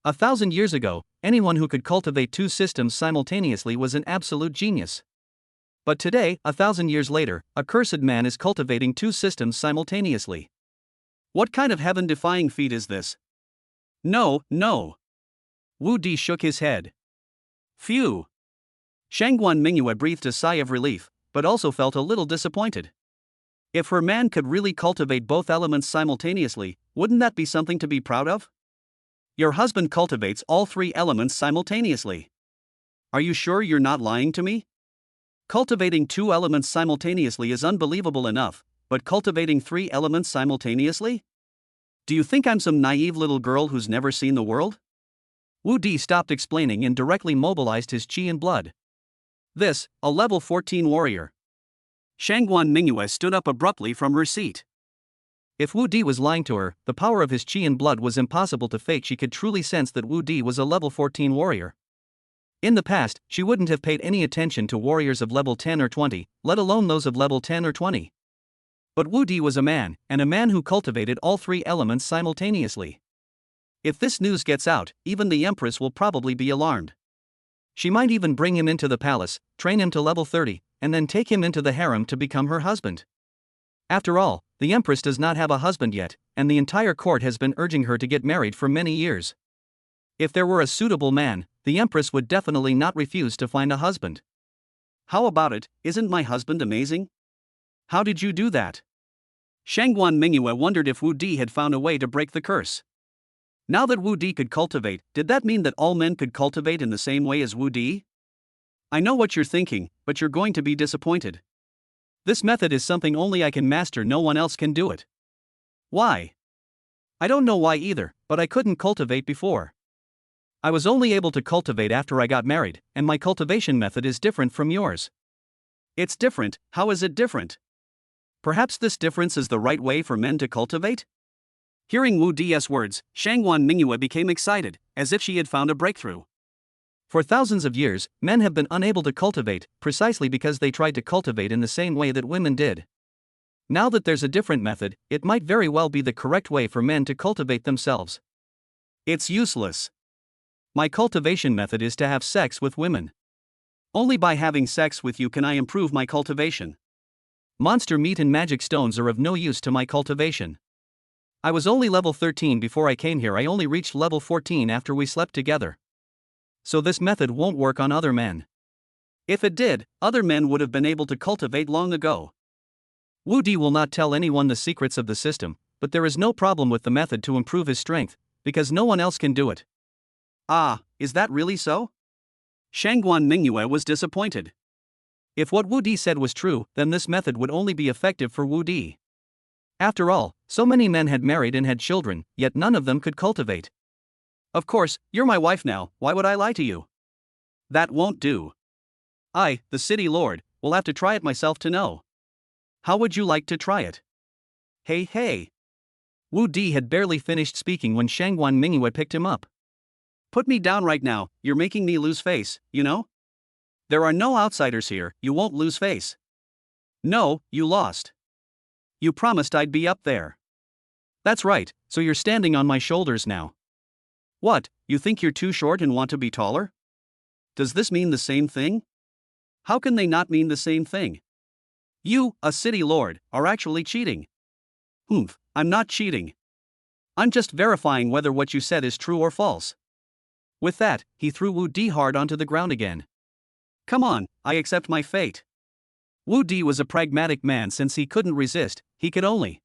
1,000 years ago, anyone who could cultivate 2 systems simultaneously was an absolute genius. But today, 1,000 years later, a cursed man is cultivating two systems simultaneously. What kind of heaven-defying feat is this? No, no. Wu Di shook his head. Phew. Shangguan Mingyue breathed a sigh of relief, but also felt a little disappointed. If her man could really cultivate both elements simultaneously, wouldn't that be something to be proud of? Your husband cultivates all three elements simultaneously. Are you sure you're not lying to me? Cultivating two elements simultaneously is unbelievable enough, but cultivating three elements simultaneously? Do you think I'm some naive little girl who's never seen the world? Wu Di stopped explaining and directly mobilized his qi and blood. This, a level 14 warrior. Shangguan Mingyue stood up abruptly from her seat. If Wu Di was lying to her, the power of his qi and blood was impossible to fake. She could truly sense that Wu Di was a level 14 warrior. In the past, she wouldn't have paid any attention to warriors of level 10 or 20, let alone those of level 10 or 20. But Wu Di was a man, and a man who cultivated all three elements simultaneously. If this news gets out, even the Empress will probably be alarmed. She might even bring him into the palace, train him to level 30, and then take him into the harem to become her husband. After all, the Empress does not have a husband yet, and the entire court has been urging her to get married for many years. If there were a suitable man, the Empress would definitely not refuse to find a husband. How about it, isn't my husband amazing? How did you do that? Shangguan Mingyue wondered if Wu Di had found a way to break the curse. Now that Wu Di could cultivate, did that mean that all men could cultivate in the same way as Wu Di? I know what you're thinking, but you're going to be disappointed. This method is something only I can master, no one else can do it. Why? I don't know why either, but I couldn't cultivate before. I was only able to cultivate after I got married, and my cultivation method is different from yours. It's different. How is it different? Perhaps this difference is the right way for men to cultivate? Hearing Wu Di's words, Shangguan Mingyue became excited, as if she had found a breakthrough. For thousands of years, men have been unable to cultivate, precisely because they tried to cultivate in the same way that women did. Now that there's a different method, it might very well be the correct way for men to cultivate themselves. It's useless. My cultivation method is to have sex with women. Only by having sex with you can I improve my cultivation. Monster meat and magic stones are of no use to my cultivation. I was only level 13 before I came here. I only reached level 14 after we slept together. So this method won't work on other men. If it did, other men would have been able to cultivate long ago. Wu Di will not tell anyone the secrets of the system, but there is no problem with the method to improve his strength, because no one else can do it. Ah, is that really so? Shangguan Mingyue was disappointed. If what Wu Di said was true, then this method would only be effective for Wu Di. After all, so many men had married and had children, yet none of them could cultivate. Of course, you're my wife now, why would I lie to you? That won't do. I, the city lord, will have to try it myself to know. How would you like to try it? Hey. Wu Di had barely finished speaking when Shangguan Mingyue picked him up. Put me down right now, you're making me lose face, you know? There are no outsiders here, you won't lose face. No, you lost. You promised I'd be up there. That's right, so you're standing on my shoulders now. What, you think you're too short and want to be taller? Does this mean the same thing? How can they not mean the same thing? You, a city lord, are actually cheating. I'm not cheating. I'm just verifying whether what you said is true or false. With that, he threw Wu Di hard onto the ground again. Come on, I accept my fate. Wu Di was a pragmatic man. Since he couldn't resist, he could only.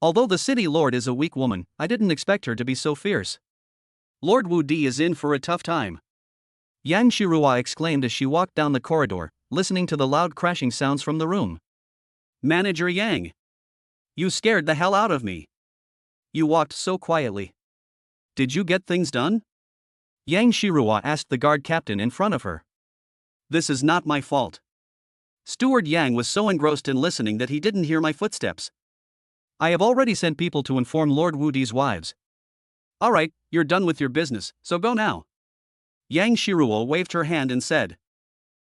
Although the city lord is a weak woman, I didn't expect her to be so fierce. Lord Wu Di is in for a tough time. Yang Shirua exclaimed as she walked down the corridor, listening to the loud crashing sounds from the room. Manager Yang. You scared the hell out of me. You walked so quietly. Did you get things done? Yang Shirua asked the guard captain in front of her. This is not my fault. Steward Yang was so engrossed in listening that he didn't hear my footsteps. I have already sent people to inform Lord Wu Di's wives. Alright, you're done with your business, so go now. Yang Shirua waved her hand and said.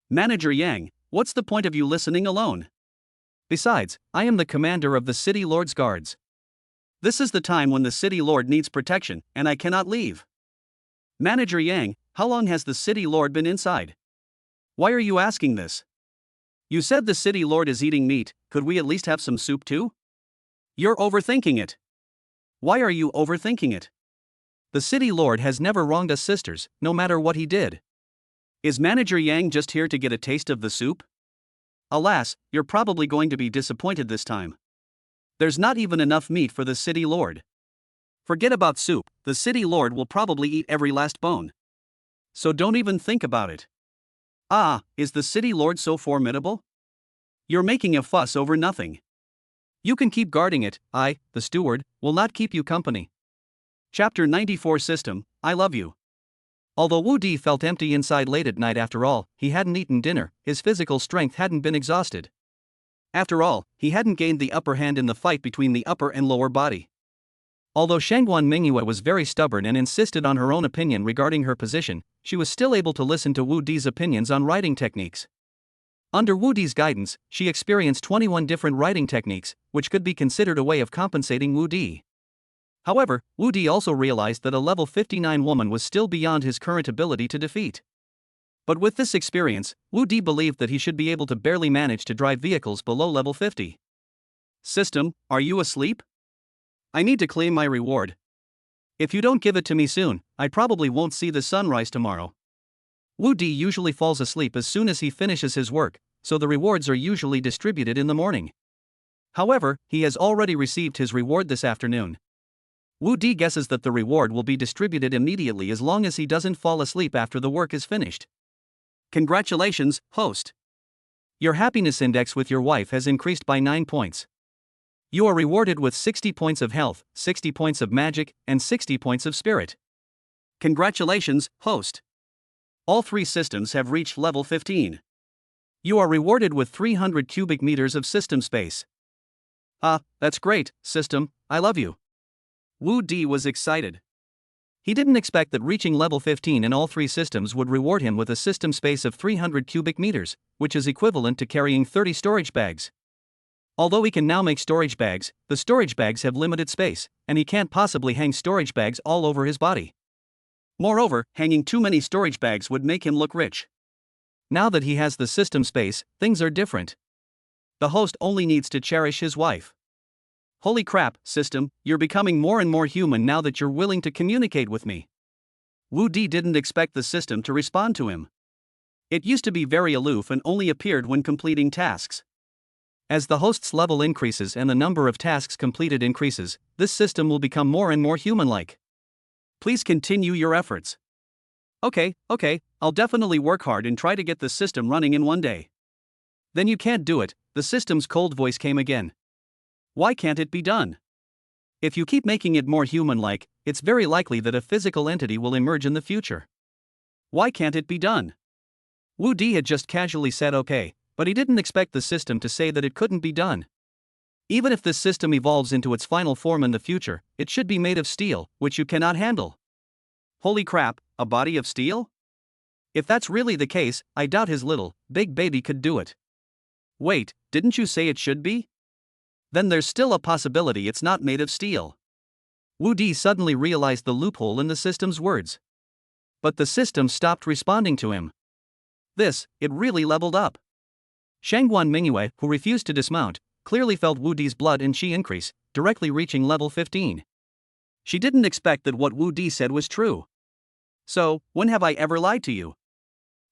Manager Yang, what's the point of you listening alone? Besides, I am the commander of the city lord's guards. This is the time when the city lord needs protection, and I cannot leave. Manager Yang, how long has the city lord been inside? Why are you asking this? You said the city lord is eating meat, could we at least have some soup too? You're overthinking it. Why are you overthinking it? The city lord has never wronged us sisters, no matter what he did. Is Manager Yang just here to get a taste of the soup? Alas, you're probably going to be disappointed this time. There's not even enough meat for the city lord. Forget about soup, the city lord will probably eat every last bone. So don't even think about it. Ah, is the city lord so formidable? You're making a fuss over nothing. You can keep guarding it, I, the steward, will not keep you company. Chapter 94 System, I love you. Although Wu Di felt empty inside late at night after all, he hadn't eaten dinner, his physical strength hadn't been exhausted. After all, he hadn't gained the upper hand in the fight between the upper and lower body. Although Shangguan Mingyue was very stubborn and insisted on her own opinion regarding her position, she was still able to listen to Wu Di's opinions on writing techniques. Under Wu Di's guidance, she experienced 21 different writing techniques, which could be considered a way of compensating Wu Di. However, Wu Di also realized that a level 59 woman was still beyond his current ability to defeat. But with this experience, Wu Di believed that he should be able to barely manage to drive vehicles below level 50. System, are you asleep? I need to claim my reward. If you don't give it to me soon, I probably won't see the sunrise tomorrow. Wu Di usually falls asleep as soon as he finishes his work, so the rewards are usually distributed in the morning. However, he has already received his reward this afternoon. Wu Di guesses that the reward will be distributed immediately as long as he doesn't fall asleep after the work is finished. Congratulations, host. Your happiness index with your wife has increased by 9 points. You are rewarded with 60 points of health, 60 points of magic, and 60 points of spirit. Congratulations, host. All 3 systems have reached level 15. You are rewarded with 300 cubic meters of system space. Ah, that's great, system, I love you. Wu Di was excited. He didn't expect that reaching level 15 in all 3 systems would reward him with a system space of 300 cubic meters, which is equivalent to carrying 30 storage bags. Although he can now make storage bags, the storage bags have limited space, and he can't possibly hang storage bags all over his body. Moreover, hanging too many storage bags would make him look rich. Now that he has the system space, things are different. The host only needs to cherish his wife. Holy crap, system, you're becoming more and more human now that you're willing to communicate with me. Wu Di didn't expect the system to respond to him. It used to be very aloof and only appeared when completing tasks. As the host's level increases and the number of tasks completed increases, this system will become more and more human-like. Please continue your efforts. Okay, I'll definitely work hard and try to get the system running in one day. Then you can't do it, the system's cold voice came again. Why can't it be done? If you keep making it more human-like, it's very likely that a physical entity will emerge in the future. Why can't it be done? Wu Di had just casually said okay, but he didn't expect the system to say that it couldn't be done. Even if this system evolves into its final form in the future, it should be made of steel, which you cannot handle. Holy crap, a body of steel? If that's really the case, I doubt his little, big baby could do it. Wait, didn't you say it should be? Then there's still a possibility it's not made of steel. Wu Di suddenly realized the loophole in the system's words. But the system stopped responding to him. It really leveled up. Shangguan Mingyue, who refused to dismount, clearly felt Wu Di's blood and qi increase, directly reaching level 15. She didn't expect that what Wu Di said was true. So, when have I ever lied to you?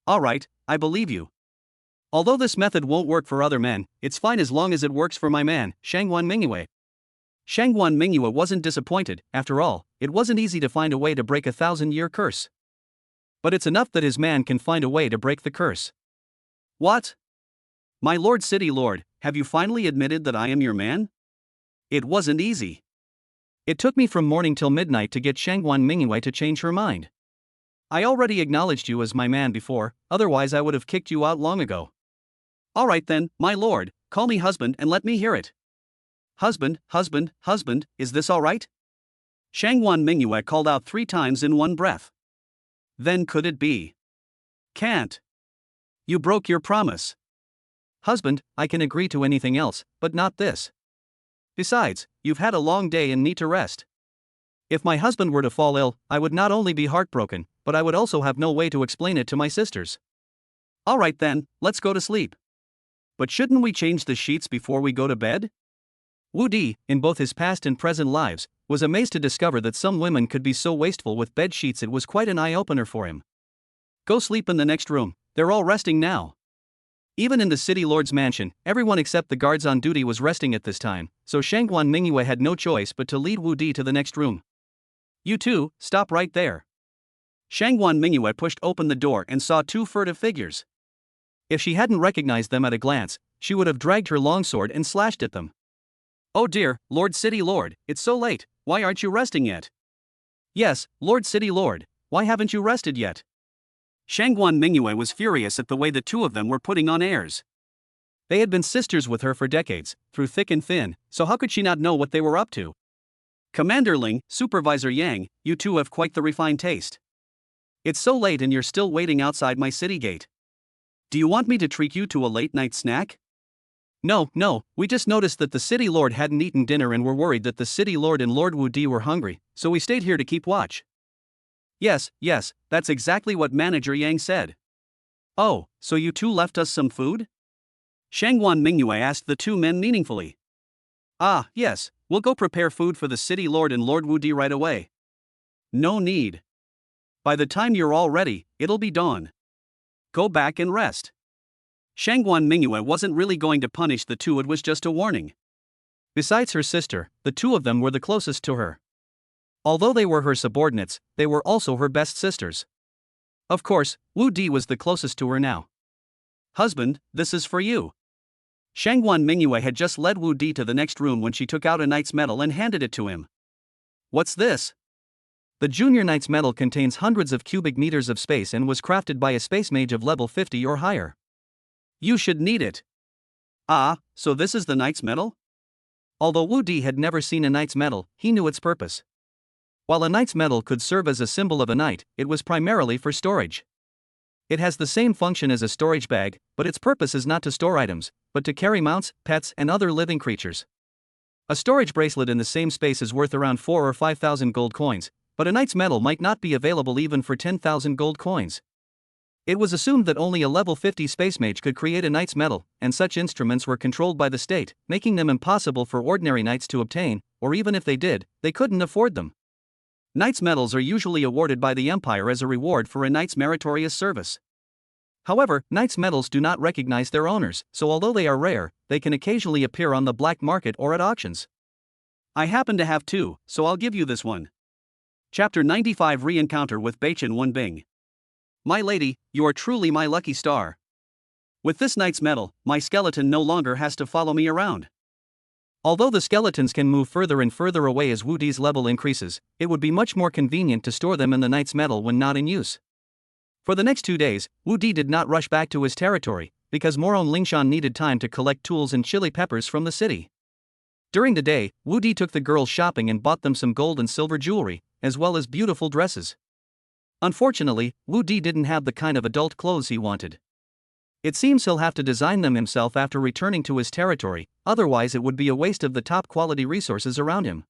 Alright, I believe you. Although this method won't work for other men, it's fine as long as it works for my man, Shangguan Mingyue. Shangguan Mingyue wasn't disappointed, after all, it wasn't easy to find a way to break a 1,000-year curse. But it's enough that his man can find a way to break the curse. What? My Lord City Lord, have you finally admitted that I am your man? It wasn't easy. It took me from morning till midnight to get Shangguan Mingyue to change her mind. I already acknowledged you as my man before, otherwise I would have kicked you out long ago. Alright then, my lord, call me husband and let me hear it. Husband, is this alright? Shangguan Mingyue called out 3 times in one breath. Then could it be? Can't. You broke your promise. Husband, I can agree to anything else, but not this. Besides, you've had a long day and need to rest. If my husband were to fall ill, I would not only be heartbroken, but I would also have no way to explain it to my sisters. Alright then, let's go to sleep. But shouldn't we change the sheets before we go to bed? Wu Di, in both his past and present lives, was amazed to discover that some women could be so wasteful with bed sheets. It was quite an eye-opener for him. Go sleep in the next room, they're all resting now. Even in the city lord's mansion, everyone except the guards on duty was resting at this time, so Shangguan Mingyue had no choice but to lead Wu Di to the next room. You two, stop right there. Shangguan Mingyue pushed open the door and saw two furtive figures. If she hadn't recognized them at a glance, she would have dragged her longsword and slashed at them. Oh dear, Lord City Lord, it's so late, why aren't you resting yet? Yes, Lord City Lord, why haven't you rested yet? Shangguan Mingyue was furious at the way the two of them were putting on airs. They had been sisters with her for decades, through thick and thin, so how could she not know what they were up to? Commander Ling, Supervisor Yang, you two have quite the refined taste. It's so late and you're still waiting outside my city gate. Do you want me to treat you to a late-night snack? No, we just noticed that the city lord hadn't eaten dinner and were worried that the city lord and Lord Wu Di were hungry, so we stayed here to keep watch. Yes, that's exactly what Manager Yang said. Oh, so you two left us some food? Shangguan Mingyue asked the two men meaningfully. Ah, yes, we'll go prepare food for the city lord and Lord Wu Di right away. No need. By the time you're all ready, it'll be dawn. Go back and rest. Shangguan Mingyue wasn't really going to punish the two, it was just a warning. Besides her sister, the two of them were the closest to her. Although they were her subordinates, they were also her best sisters. Of course, Wu Di was the closest to her now. Husband, this is for you. Shangguan Mingyue had just led Wu Di to the next room when she took out a knight's medal and handed it to him. What's this? The junior knight's medal contains hundreds of cubic meters of space and was crafted by a space mage of level 50 or higher. You should need it. Ah, so this is the knight's medal? Although Wu Di had never seen a knight's medal, he knew its purpose. While a knight's medal could serve as a symbol of a knight, it was primarily for storage. It has the same function as a storage bag, but its purpose is not to store items, but to carry mounts, pets, and other living creatures. A storage bracelet in the same space is worth around 4,000 or 5,000 gold coins, but a knight's medal might not be available even for 10,000 gold coins. It was assumed that only a level 50 space mage could create a knight's medal, and such instruments were controlled by the state, making them impossible for ordinary knights to obtain, or even if they did, they couldn't afford them. Knight's medals are usually awarded by the Empire as a reward for a knight's meritorious service. However, knight's medals do not recognize their owners, so although they are rare, they can occasionally appear on the black market or at auctions. I happen to have two, so I'll give you this one. Chapter 95 Re-encounter with Baichen Wenbing. My lady, you are truly my lucky star. With this knight's medal, my skeleton no longer has to follow me around. Although the skeletons can move further and further away as Wu Di's level increases, it would be much more convenient to store them in the knight's medal when not in use. For the next 2 days, Wu Di did not rush back to his territory, because Moron Lingshan needed time to collect tools and chili peppers from the city. During the day, Wu Di took the girls shopping and bought them some gold and silver jewelry, as well as beautiful dresses. Unfortunately, Wu Di didn't have the kind of adult clothes he wanted. It seems he'll have to design them himself after returning to his territory, otherwise it would be a waste of the top-quality resources around him.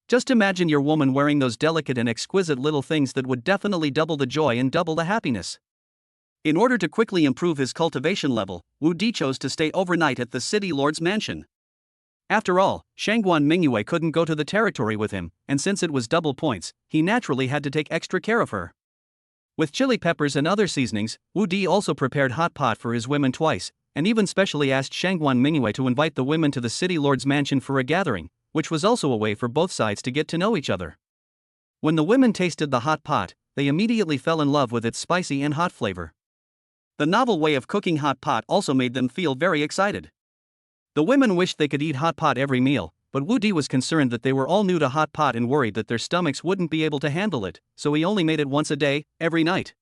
Just imagine your woman wearing those delicate and exquisite little things that would definitely double the joy and double the happiness. In order to quickly improve his cultivation level, Wu Di chose to stay overnight at the city lord's mansion. After all, Shangguan Mingyue couldn't go to the territory with him, and since it was double points, he naturally had to take extra care of her. With chili peppers and other seasonings, Wu Di also prepared hot pot for his women twice, and even specially asked Shangguan Mingyue to invite the women to the city lord's mansion for a gathering, which was also a way for both sides to get to know each other. When the women tasted the hot pot, they immediately fell in love with its spicy and hot flavor. The novel way of cooking hot pot also made them feel very excited. The women wished they could eat hot pot every meal, but Wu Di was concerned that they were all new to hot pot and worried that their stomachs wouldn't be able to handle it, so he only made it once a day, every night.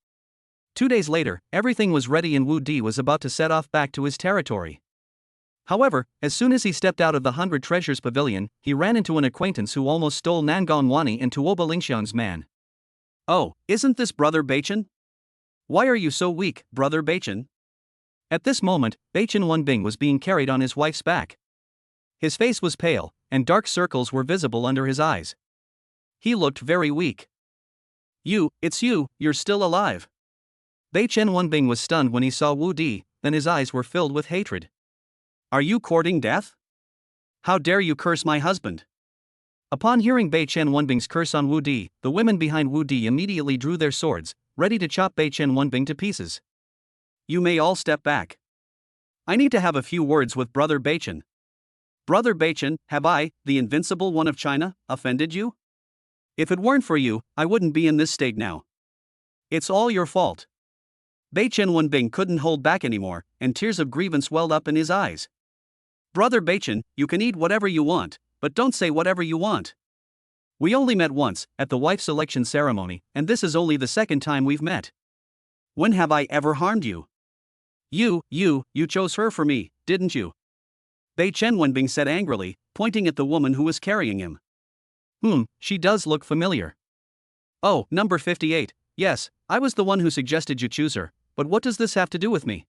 2 days later, everything was ready and Wu Di was about to set off back to his territory. However, as soon as he stepped out of the 100 Treasures Pavilion, he ran into an acquaintance who almost stole Nangon Wani and Tuoba Lingxiang's man. Oh, isn't this Brother Baichen? Why are you so weak, Brother Baichen? At this moment, Baichen Wenbing was being carried on his wife's back. His face was pale, and dark circles were visible under his eyes. He looked very weak. It's you, you're still alive. Baichen Wenbing was stunned when he saw Wu Di, then his eyes were filled with hatred. Are you courting death? How dare you curse my husband? Upon hearing Bei Chen Wenbing's curse on Wu Di, the women behind Wu Di immediately drew their swords, ready to chop Bei Chen Wenbing to pieces. You may all step back. I need to have a few words with Brother Bei Chen. Brother Bei Chen, have I, the invincible one of China, offended you? If it weren't for you, I wouldn't be in this state now. It's all your fault. Bei Chen Wenbing couldn't hold back anymore, and tears of grievance welled up in his eyes. Brother Bei Chen, you can eat whatever you want, but don't say whatever you want. We only met once, at the wife selection ceremony, and this is only the second time we've met. When have I ever harmed you? You chose her for me, didn't you? Bei Chen Wenbing said angrily, pointing at the woman who was carrying him. She does look familiar. Oh, number 58, yes, I was the one who suggested you choose her, but what does this have to do with me?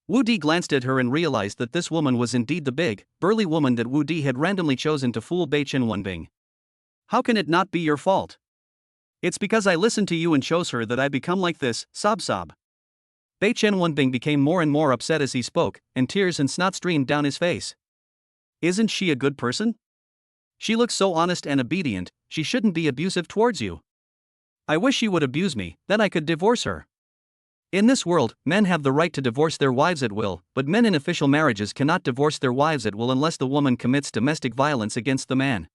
Wu Di glanced at her and realized that this woman was indeed the big, burly woman that Wu Di had randomly chosen to fool Bei Chen Wenbing. How can it not be your fault? It's because I listened to you and chose her that I become like this, sob. Bei Chen Wenbing became more and more upset as he spoke, and tears and snot streamed down his face. Isn't she a good person? She looks so honest and obedient, she shouldn't be abusive towards you. I wish she would abuse me, then I could divorce her. In this world, men have the right to divorce their wives at will, but men in official marriages cannot divorce their wives at will unless the woman commits domestic violence against the man.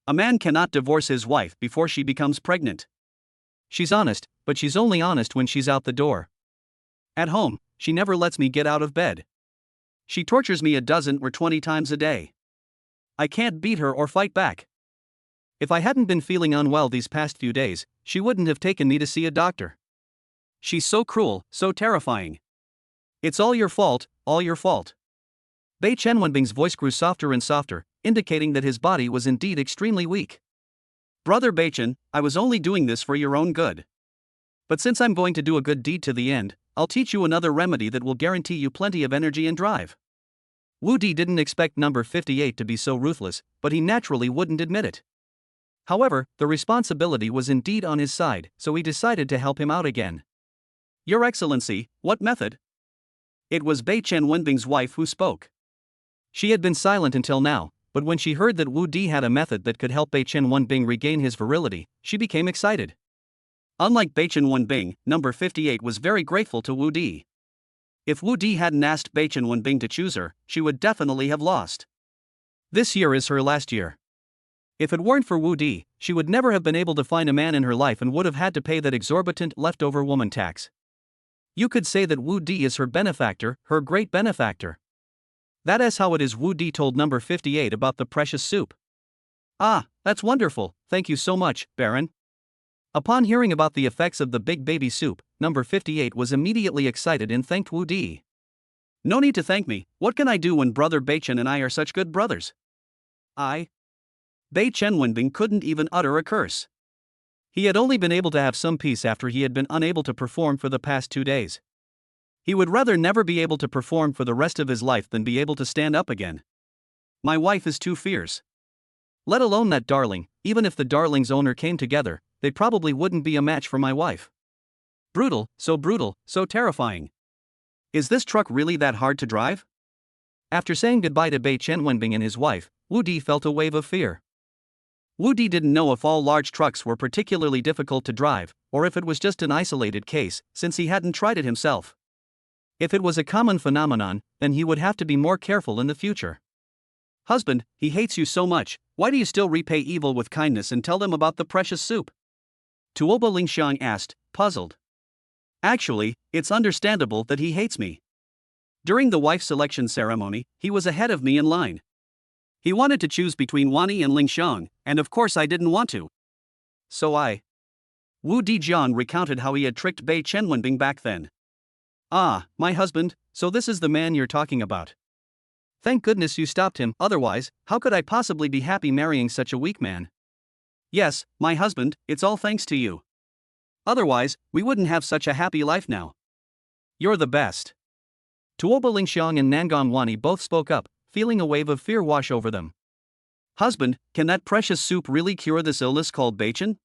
A man cannot divorce his wife before she becomes pregnant. She's honest, but she's only honest when she's out the door. At home, she never lets me get out of bed. She tortures me a dozen or 20 times a day. I can't beat her or fight back. If I hadn't been feeling unwell these past few days, she wouldn't have taken me to see a doctor. She's so cruel, so terrifying. It's all your fault, all your fault. Bei Chen Wenbing's voice grew softer and softer, indicating that his body was indeed extremely weak. Brother Bei Chen, I was only doing this for your own good. But since I'm going to do a good deed to the end, I'll teach you another remedy that will guarantee you plenty of energy and drive. Wu Di didn't expect number 58 to be so ruthless, but he naturally wouldn't admit it. However, the responsibility was indeed on his side, so he decided to help him out again. Your Excellency, what method? It was Bei Chen Wenbing's wife who spoke. She had been silent until now, but when she heard that Wu Di had a method that could help Bei Chen Wenbing regain his virility, she became excited. Unlike Bei Chen Wenbing, number 58 was very grateful to Wu Di. If Wu Di hadn't asked Bei Chen Wenbing to choose her, she would definitely have lost. This year is her last year. If it weren't for Wu Di, she would never have been able to find a man in her life and would have had to pay that exorbitant leftover woman tax. You could say that Wu Di is her benefactor, her great benefactor. That is how it is. Wu Di told number 58 about the precious soup. Ah, that's wonderful, thank you so much, Baron. Upon hearing about the effects of the big baby soup, number 58 was immediately excited and thanked Wu Di. No need to thank me, what can I do when Brother Bei Chen and I are such good brothers? Bei Chen Wenbing couldn't even utter a curse. He had only been able to have some peace after he had been unable to perform for the past 2 days. He would rather never be able to perform for the rest of his life than be able to stand up again. My wife is too fierce. Let alone that darling, even if the darling's owner came together, they probably wouldn't be a match for my wife. Brutal, so terrifying. Is this truck really that hard to drive? After saying goodbye to Bei Chen Wenbing and his wife, Wu Di felt a wave of fear. Wu Di didn't know if all large trucks were particularly difficult to drive, or if it was just an isolated case, since he hadn't tried it himself. If it was a common phenomenon, then he would have to be more careful in the future. Husband, he hates you so much, why do you still repay evil with kindness and tell them about the precious soup? Tuoba Lingxiang asked, puzzled. Actually, it's understandable that he hates me. During the wife selection ceremony, he was ahead of me in line. He wanted to choose between Wani and Lingxiang, and of course I didn't want to. So Wu Dijian recounted how he had tricked Bei Chen Wenbing back then. Ah, my husband, so this is the man you're talking about. Thank goodness you stopped him, otherwise, how could I possibly be happy marrying such a weak man? Yes, my husband, it's all thanks to you. Otherwise, we wouldn't have such a happy life now. You're the best. Tuoba Lingxiang and Nangon Wani both spoke up, feeling a wave of fear wash over them. Husband, can that precious soup really cure this illness called Bei Chen?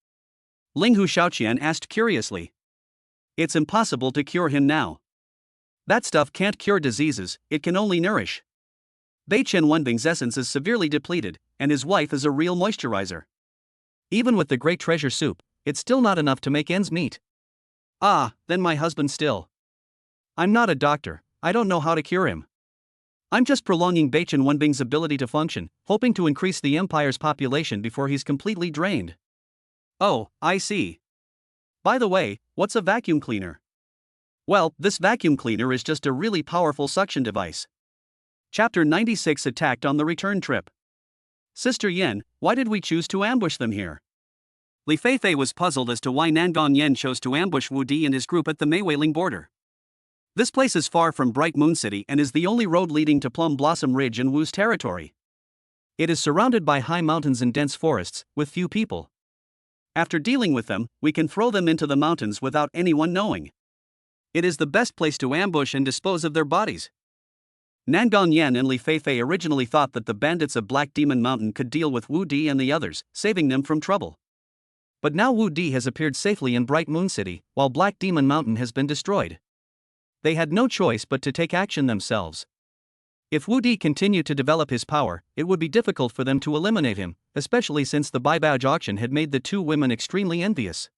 Linghu Shaoqian asked curiously. It's impossible to cure him now. That stuff can't cure diseases, it can only nourish. Bai Chen Wenbing's essence is severely depleted, and his wife is a real moisturizer. Even with the great treasure soup, it's still not enough to make ends meet. Ah, then my husband still. I'm not a doctor, I don't know how to cure him. I'm just prolonging Bai Chen Wenbing's ability to function, hoping to increase the empire's population before he's completely drained. Oh, I see. By the way, what's a vacuum cleaner? Well, this vacuum cleaner is just a really powerful suction device. Chapter 96 Attacked on the Return Trip. Sister Yen, why did we choose to ambush them here? Li Feifei was puzzled as to why Nangon Yen chose to ambush Wu Di and his group at the Meiweiling border. This place is far from Bright Moon City and is the only road leading to Plum Blossom Ridge in Wu's territory. It is surrounded by high mountains and dense forests, with few people. After dealing with them, we can throw them into the mountains without anyone knowing. It is the best place to ambush and dispose of their bodies. Nangon Yen and Li Feifei originally thought that the bandits of Black Demon Mountain could deal with Wu Di and the others, saving them from trouble. But now Wu Di has appeared safely in Bright Moon City, while Black Demon Mountain has been destroyed. They had no choice but to take action themselves. If Wu Di continued to develop his power, it would be difficult for them to eliminate him, especially since the Baibao auction had made the two women extremely envious.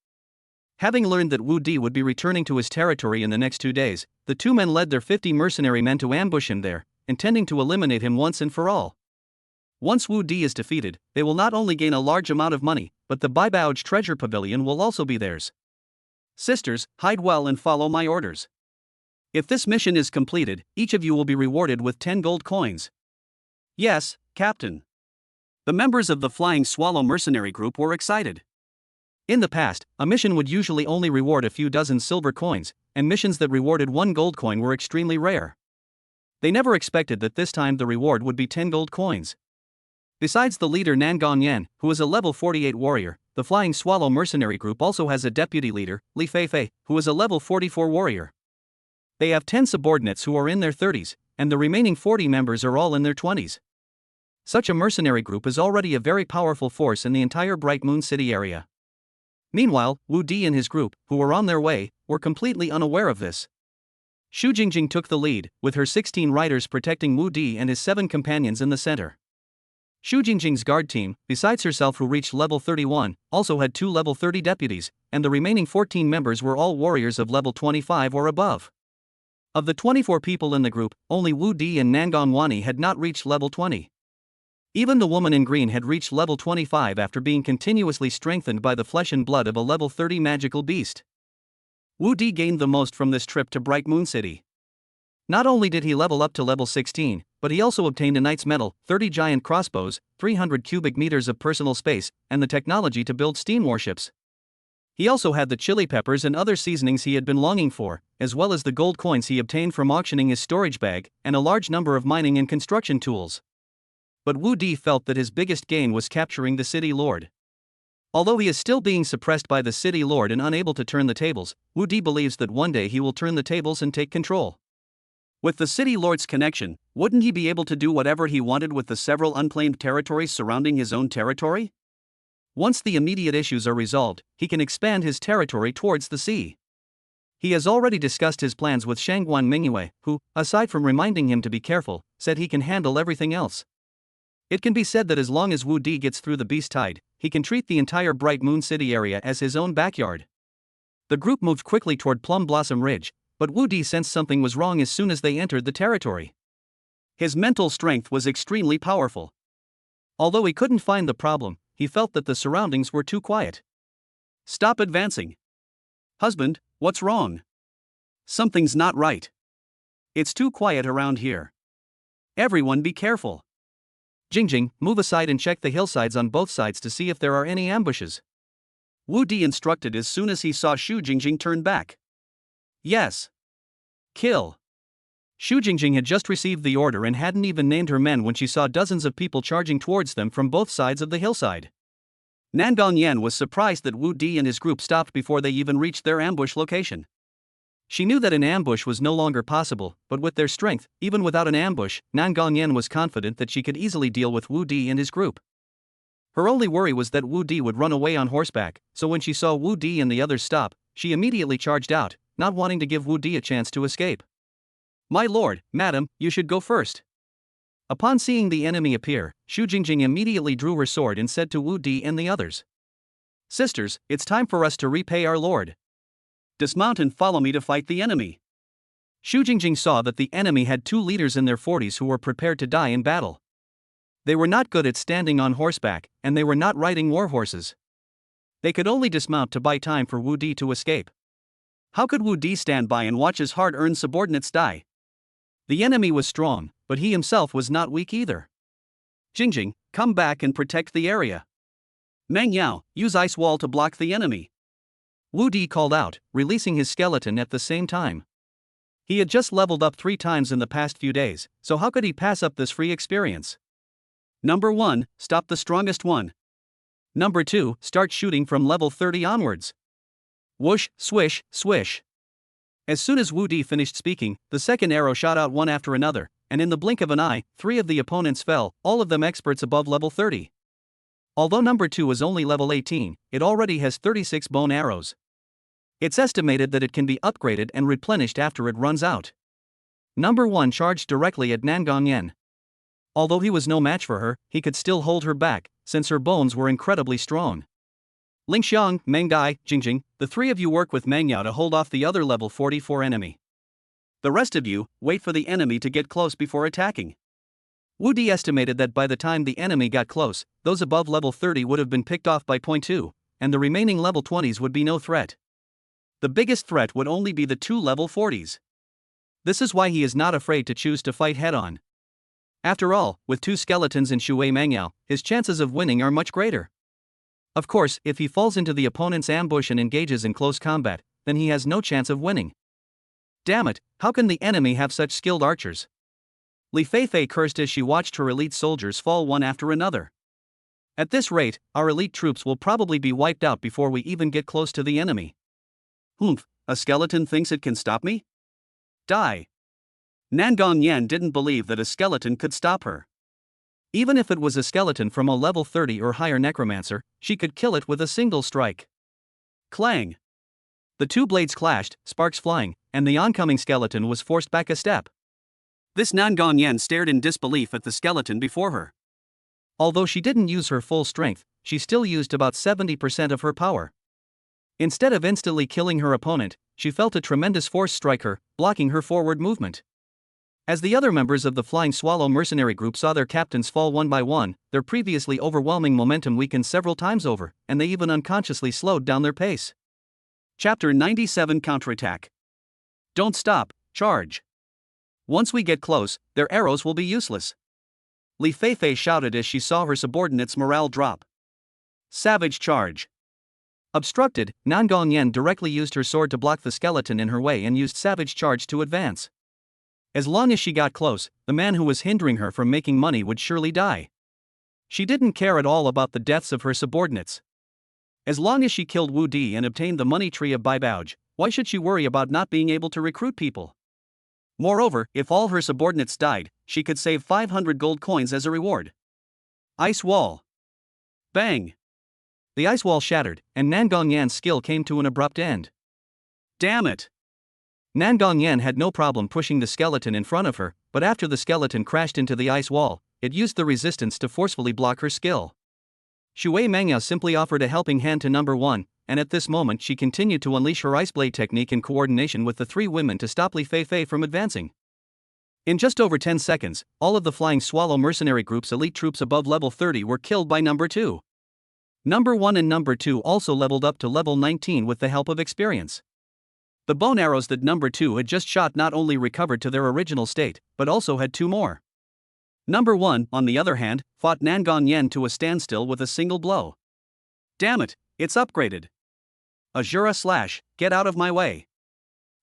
Having learned that Wu Di would be returning to his territory in the next 2 days, the two men led their 50 mercenary men to ambush him there, intending to eliminate him once and for all. Once Wu Di is defeated, they will not only gain a large amount of money, but the Baibao's treasure pavilion will also be theirs. Sisters, hide well and follow my orders. If this mission is completed, each of you will be rewarded with 10 gold coins. Yes, Captain. The members of the Flying Swallow mercenary group were excited. In the past, a mission would usually only reward a few dozen silver coins, and missions that rewarded 1 gold coin were extremely rare. They never expected that this time the reward would be 10 gold coins. Besides the leader Nangon Yen, who is a level 48 warrior, the Flying Swallow mercenary group also has a deputy leader, Li Feifei, who is a level 44 warrior. They have 10 subordinates who are in their 30s, and the remaining 40 members are all in their 20s. Such a mercenary group is already a very powerful force in the entire Bright Moon City area. Meanwhile, Wu Di and his group, who were on their way, were completely unaware of this. Xu Jingjing took the lead, with her 16 riders protecting Wu Di and his 7 companions in the center. Xu Jingjing's guard team, besides herself who reached level 31, also had 2 level 30 deputies, and the remaining 14 members were all warriors of level 25 or above. Of the 24 people in the group, only Wu Di and Nangon Wani had not reached level 20. Even the woman in green had reached level 25 after being continuously strengthened by the flesh and blood of a level 30 magical beast. Wu Di gained the most from this trip to Bright Moon City. Not only did he level up to level 16, but he also obtained a knight's medal, 30 giant crossbows, 300 cubic meters of personal space, and the technology to build steam warships. He also had the chili peppers and other seasonings he had been longing for, as well as the gold coins he obtained from auctioning his storage bag, and a large number of mining and construction tools. But Wu Di felt that his biggest gain was capturing the city lord. Although he is still being suppressed by the city lord and unable to turn the tables, Wu Di believes that one day he will turn the tables and take control. With the city lord's connection, wouldn't he be able to do whatever he wanted with the several unclaimed territories surrounding his own territory? Once the immediate issues are resolved, he can expand his territory towards the sea. He has already discussed his plans with Shangguan Mingyue, who, aside from reminding him to be careful, said he can handle everything else. It can be said that as long as Wu Di gets through the Beast Tide, he can treat the entire Bright Moon City area as his own backyard. The group moved quickly toward Plum Blossom Ridge, but Wu Di sensed something was wrong as soon as they entered the territory. His mental strength was extremely powerful. Although he couldn't find the problem, he felt that the surroundings were too quiet. Stop advancing. Husband, what's wrong? Something's not right. It's too quiet around here. Everyone be careful. Jingjing, move aside and check the hillsides on both sides to see if there are any ambushes. Wu Di instructed as soon as he saw Xu Jingjing turn back. Yes. Kill. Xu Jingjing had just received the order and hadn't even named her men when she saw dozens of people charging towards them from both sides of the hillside. Nangon Yen was surprised that Wu Di and his group stopped before they even reached their ambush location. She knew that an ambush was no longer possible, but with their strength, even without an ambush, Nangon Yen was confident that she could easily deal with Wu Di and his group. Her only worry was that Wu Di would run away on horseback, so when she saw Wu Di and the others stop, she immediately charged out, not wanting to give Wu Di a chance to escape. My lord, madam, you should go first. Upon seeing the enemy appear, Xu Jingjing immediately drew her sword and said to Wu Di and the others, "Sisters, it's time for us to repay our lord. Dismount and follow me to fight the enemy." Xu Jingjing saw that the enemy had 2 leaders in their 40s who were prepared to die in battle. They were not good at standing on horseback, and they were not riding war horses. They could only dismount to buy time for Wu Di to escape. How could Wu Di stand by and watch his hard-earned subordinates die? The enemy was strong, but he himself was not weak either. "Jingjing, come back and protect the area. Meng Yao, use ice wall to block the enemy." Wu Di called out, releasing his skeleton at the same time. He had just leveled up 3 times in the past few days, so how could he pass up this free experience? Number 1, stop the strongest one. Number 2, start shooting from level 30 onwards. Whoosh, swish, swish. As soon as Wu Di finished speaking, the second arrow shot out one after another, and in the blink of an eye, 3 of the opponents fell, all of them experts above level 30. Although number 2 is only level 18, it already has 36 bone arrows. It's estimated that it can be upgraded and replenished after it runs out. Number 1 charged directly at Nangongyan. Although he was no match for her, he could still hold her back, since her bones were incredibly strong. Lingxiang, Meng Dai, Jingjing, the 3 of you work with Meng Yao to hold off the other level 44 enemy. The rest of you, wait for the enemy to get close before attacking. Wu Di estimated that by the time the enemy got close, those above level 30 would have been picked off by point 2, and the remaining level 20s would be no threat. The biggest threat would only be the 2 level 40s. This is why he is not afraid to choose to fight head-on. After all, with 2 skeletons in Shui Mengyao, his chances of winning are much greater. Of course, if he falls into the opponent's ambush and engages in close combat, then he has no chance of winning. Damn it, how can the enemy have such skilled archers? Li Feifei cursed as she watched her elite soldiers fall one after another. At this rate, our elite troops will probably be wiped out before we even get close to the enemy. Humph, a skeleton thinks it can stop me? Die. Nangongyan didn't believe that a skeleton could stop her. Even if it was a skeleton from a level 30 or higher necromancer, she could kill it with a single strike. Clang! The 2 blades clashed, sparks flying, and the oncoming skeleton was forced back a step. This Nangongyan stared in disbelief at the skeleton before her. Although she didn't use her full strength, she still used about 70% of her power. Instead of instantly killing her opponent, she felt a tremendous force strike her, blocking her forward movement. As the other members of the Flying Swallow mercenary group saw their captains fall one by one, their previously overwhelming momentum weakened several times over, and they even unconsciously slowed down their pace. Chapter 97 Counterattack. Don't stop, charge. Once we get close, their arrows will be useless. Li Feifei shouted as she saw her subordinates' morale drop. Savage charge. Obstructed, Nangongyan directly used her sword to block the skeleton in her way and used Savage Charge to advance. As long as she got close, the man who was hindering her from making money would surely die. She didn't care at all about the deaths of her subordinates. As long as she killed Wu Di and obtained the money tree of Baibauj, why should she worry about not being able to recruit people? Moreover, if all her subordinates died, she could save 500 gold coins as a reward. Ice wall. Bang! The ice wall shattered, and Nangongyan's skill came to an abrupt end. Damn it! Nangongyan had no problem pushing the skeleton in front of her, but after the skeleton crashed into the ice wall, it used the resistance to forcefully block her skill. Shui Mengyao simply offered a helping hand to number 1, and at this moment she continued to unleash her ice blade technique in coordination with the 3 women to stop Li Feifei from advancing. In just over 10 seconds, all of the Flying Swallow mercenary group's elite troops above level 30 were killed by number 2. Number 1 and number 2 also leveled up to level 19 with the help of experience. The bone arrows that number 2 had just shot not only recovered to their original state, but also had 2 more. Number 1, on the other hand, fought Nangongyan to a standstill with a single blow. Damn it, it's upgraded. Azura Slash, get out of my way.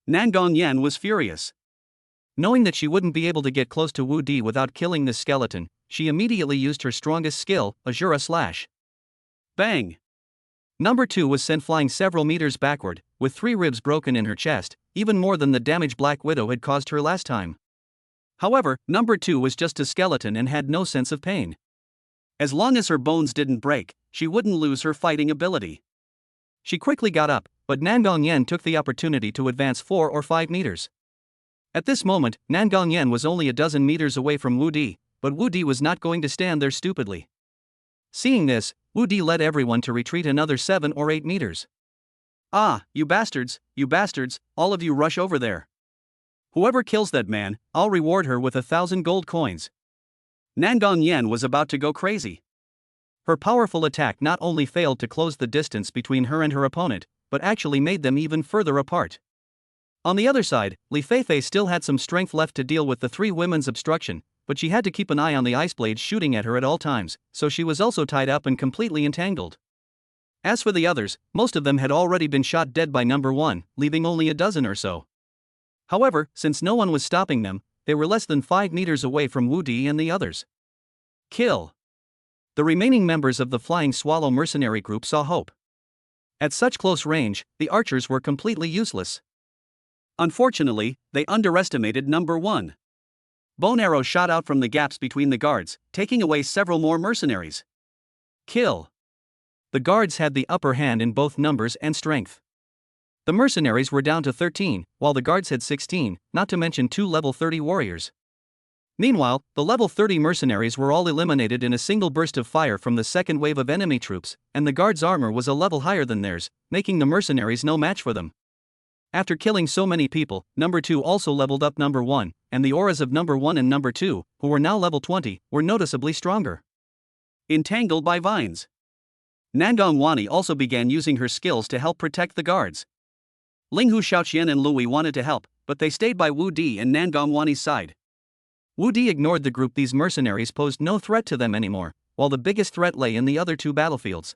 Nangongyan was furious. Knowing that she wouldn't be able to get close to Wu Di without killing this skeleton, she immediately used her strongest skill, Azura Slash. Bang! Number 2 was sent flying several meters backward, with 3 ribs broken in her chest, even more than the damage Black Widow had caused her last time. However, number 2 was just a skeleton and had no sense of pain. As long as her bones didn't break, she wouldn't lose her fighting ability. She quickly got up, but Nangongyan took the opportunity to advance 4 or 5 meters. At this moment, Nangongyan was only a dozen meters away from Wu Di, but Wu Di was not going to stand there stupidly. Seeing this, Wu Di led everyone to retreat another 7 or 8 meters. "Ah, you bastards, all of you rush over there. Whoever kills that man, I'll reward her with 1,000 gold coins." Nangang Yan was about to go crazy. Her powerful attack not only failed to close the distance between her and her opponent, but actually made them even further apart. On the other side, Li Feifei still had some strength left to deal with the three women's obstruction, but she had to keep an eye on the ice blades shooting at her at all times, so she was also tied up and completely entangled. As for the others, most of them had already been shot dead by number 1, leaving only a dozen or so. However, since no one was stopping them, they were less than 5 meters away from Wu Di and the others. Kill. The remaining members of the Flying Swallow mercenary group saw hope. At such close range, the archers were completely useless. Unfortunately, they underestimated number 1. Bone arrows shot out from the gaps between the guards, taking away several more mercenaries. Kill. The guards had the upper hand in both numbers and strength. The mercenaries were down to 13, while the guards had 16, not to mention 2 level 30 warriors. Meanwhile, the level 30 mercenaries were all eliminated in a single burst of fire from the second wave of enemy troops, and the guards' armor was a level higher than theirs, making the mercenaries no match for them. After killing so many people, number 2 also leveled up number 1, and the auras of number 1 and number 2, who were now level 20, were noticeably stronger. Entangled by vines. Nangang Wani also began using her skills to help protect the guards. Linghu Xiaoqian and Lui wanted to help, but they stayed by Wu Di and Nangang Wani's side. Wu Di ignored the group. These mercenaries posed no threat to them anymore, while the biggest threat lay in the other 2 battlefields.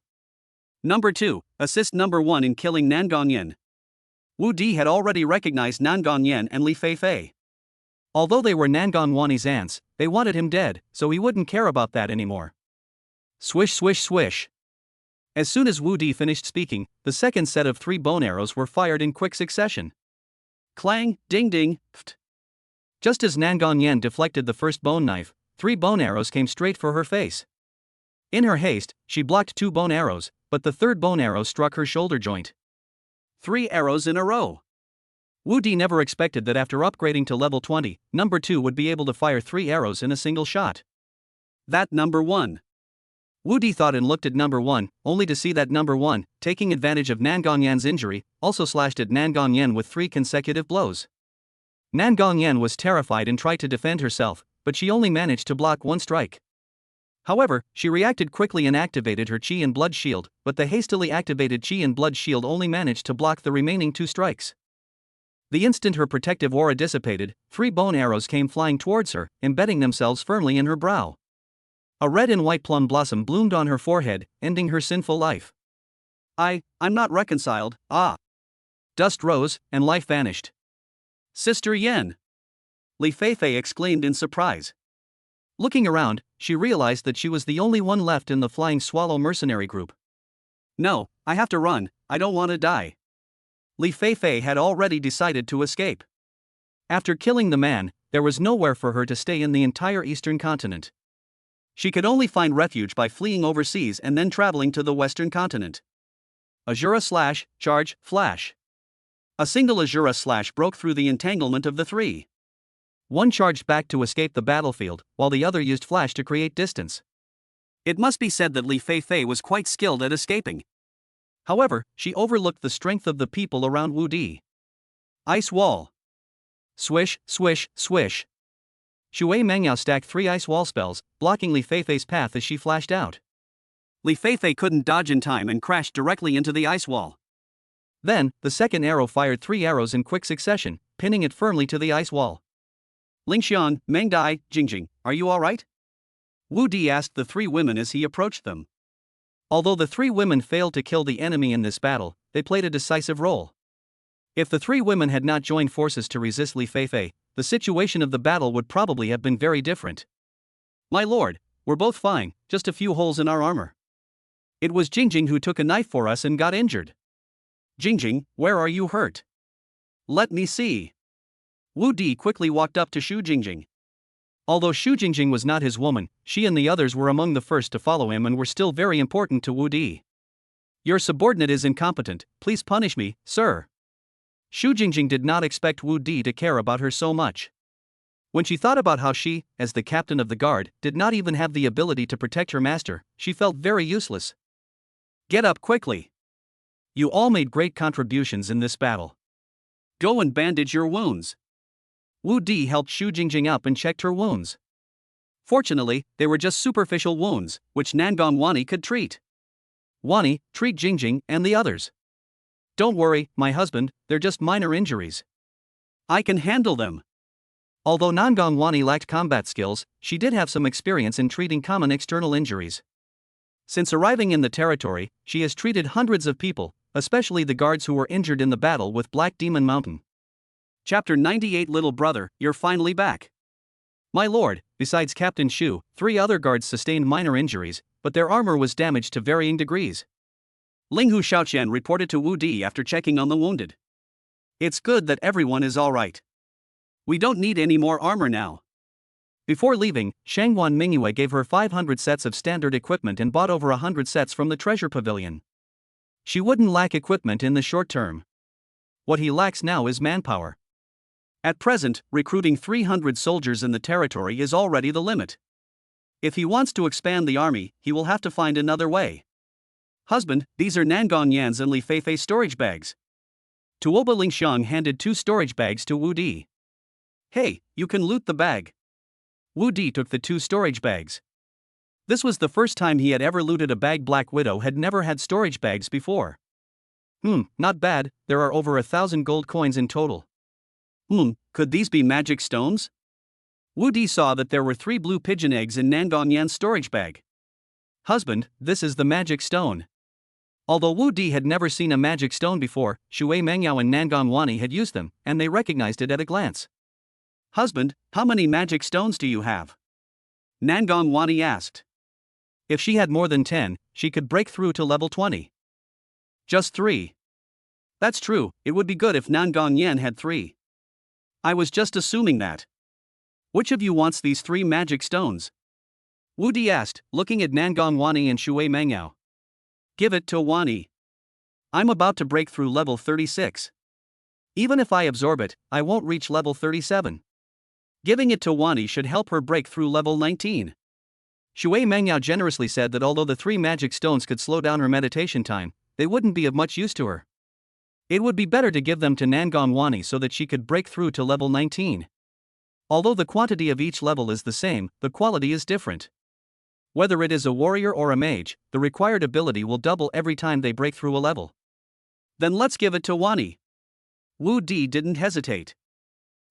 Number 2, assist number 1 in killing Nangang Yan. Wu Di had already recognized Nangang Yan and Li Feifei. Although they were Nangang Wani's aunts, they wanted him dead, so he wouldn't care about that anymore. Swish swish swish. As soon as Wu Di finished speaking, the second set of 3 bone arrows were fired in quick succession. Clang, ding ding, pft. Just as Nangang Yan deflected the first bone knife, 3 bone arrows came straight for her face. In her haste, she blocked 2 bone arrows, but the third bone arrow struck her shoulder joint. 3 arrows in a row. Wu Di never expected that after upgrading to level 20, number 2 would be able to fire 3 arrows in a single shot. That number 1. Wu Di thought and looked at number 1, only to see that number 1, taking advantage of Nangang Yan's injury, also slashed at Nangang Yan with 3 consecutive blows. Nangang Yan was terrified and tried to defend herself, but she only managed to block 1 strike. However, she reacted quickly and activated her Qi and Blood Shield, but the hastily activated Qi and Blood Shield only managed to block the remaining 2 strikes. The instant her protective aura dissipated, 3 bone arrows came flying towards her, embedding themselves firmly in her brow. A red and white plum blossom bloomed on her forehead, ending her sinful life. I'm not reconciled, ah. Dust rose, and life vanished. Sister Yen! Li Feifei exclaimed in surprise. Looking around, she realized that she was the only one left in the Flying Swallow mercenary group. No, I have to run, I don't want to die. Li Feifei had already decided to escape. After killing the man, there was nowhere for her to stay in the entire eastern continent. She could only find refuge by fleeing overseas and then traveling to the western continent. Azura slash, charge, flash. A single Azura slash broke through the entanglement of the 3. One charged back to escape the battlefield, while the other used flash to create distance. It must be said that Li Feifei was quite skilled at escaping. However, she overlooked the strength of the people around Wu Di. Ice wall. Swish, swish, swish. Shui Mengyao stacked 3 ice wall spells, blocking Li Feifei's path as she flashed out. Li Feifei couldn't dodge in time and crashed directly into the ice wall. Then, the second arrow fired 3 arrows in quick succession, pinning it firmly to the ice wall. Lingxian, Meng Dai, Jingjing, are you alright? Wu Di asked the 3 women as he approached them. Although the 3 women failed to kill the enemy in this battle, they played a decisive role. If the 3 women had not joined forces to resist Li Feifei, the situation of the battle would probably have been very different. My lord, we're both fine, just a few holes in our armor. It was Jingjing who took a knife for us and got injured. Jingjing, where are you hurt? Let me see. Wu Di quickly walked up to Shu Jingjing. Although Shu Jingjing was not his woman, she and the others were among the first to follow him and were still very important to Wu Di. Your subordinate is incompetent, please punish me, sir. Shu Jingjing did not expect Wu Di to care about her so much. When she thought about how she, as the captain of the guard, did not even have the ability to protect her master, she felt very useless. Get up quickly. You all made great contributions in this battle. Go and bandage your wounds. Wu Di helped Xu Jingjing up and checked her wounds. Fortunately, they were just superficial wounds, which Nangong Wani could treat. Wani, treat Jingjing and the others. Don't worry, my husband, they're just minor injuries. I can handle them. Although Nangong Wani lacked combat skills, she did have some experience in treating common external injuries. Since arriving in the territory, she has treated hundreds of people, especially the guards who were injured in the battle with Black Demon Mountain. Chapter 98. Little brother, you're finally back. My lord, besides Captain Xu, 3 other guards sustained minor injuries, but their armor was damaged to varying degrees. Linghu Shaoqian reported to Wu Di after checking on the wounded. It's good that everyone is alright. We don't need any more armor now. Before leaving, Shangwan Mingyue gave her 500 sets of standard equipment and bought over 100 sets from the treasure pavilion. She wouldn't lack equipment in the short term. What he lacks now is manpower. At present, recruiting 300 soldiers in the territory is already the limit. If he wants to expand the army, he will have to find another way. Husband, these are Nangong Yan's and Li Feifei's storage bags. Tuoba Lingxiang handed 2 storage bags to Wu Di. Hey, you can loot the bag. Wu Di took the 2 storage bags. This was the first time he had ever looted a bag. Black Widow had never had storage bags before. Not bad, there are over 1,000 gold coins in total. Could these be magic stones? Wu Di saw that there were 3 blue pigeon eggs in Nangong Yan's storage bag. Husband, this is the magic stone. Although Wu Di had never seen a magic stone before, Shui Mengyao and Nangong Wani had used them, and they recognized it at a glance. Husband, how many magic stones do you have? Nangong Wani asked. If she had more than 10, she could break through to level 20. Just 3. That's true, it would be good if Nangong Yan had 3. I was just assuming that. Which of you wants these 3 magic stones? Wu Di asked, looking at Nangong Wani and Shui Mengyao. Give it to Wani. I'm about to break through level 36. Even if I absorb it, I won't reach level 37. Giving it to Wani should help her break through level 19. Shui Mengyao generously said that although the 3 magic stones could slow down her meditation time, they wouldn't be of much use to her. It would be better to give them to Nangong Wani so that she could break through to level 19. Although the quantity of each level is the same, the quality is different. Whether it is a warrior or a mage, the required ability will double every time they break through a level. Then let's give it to Wani. Wu Di didn't hesitate.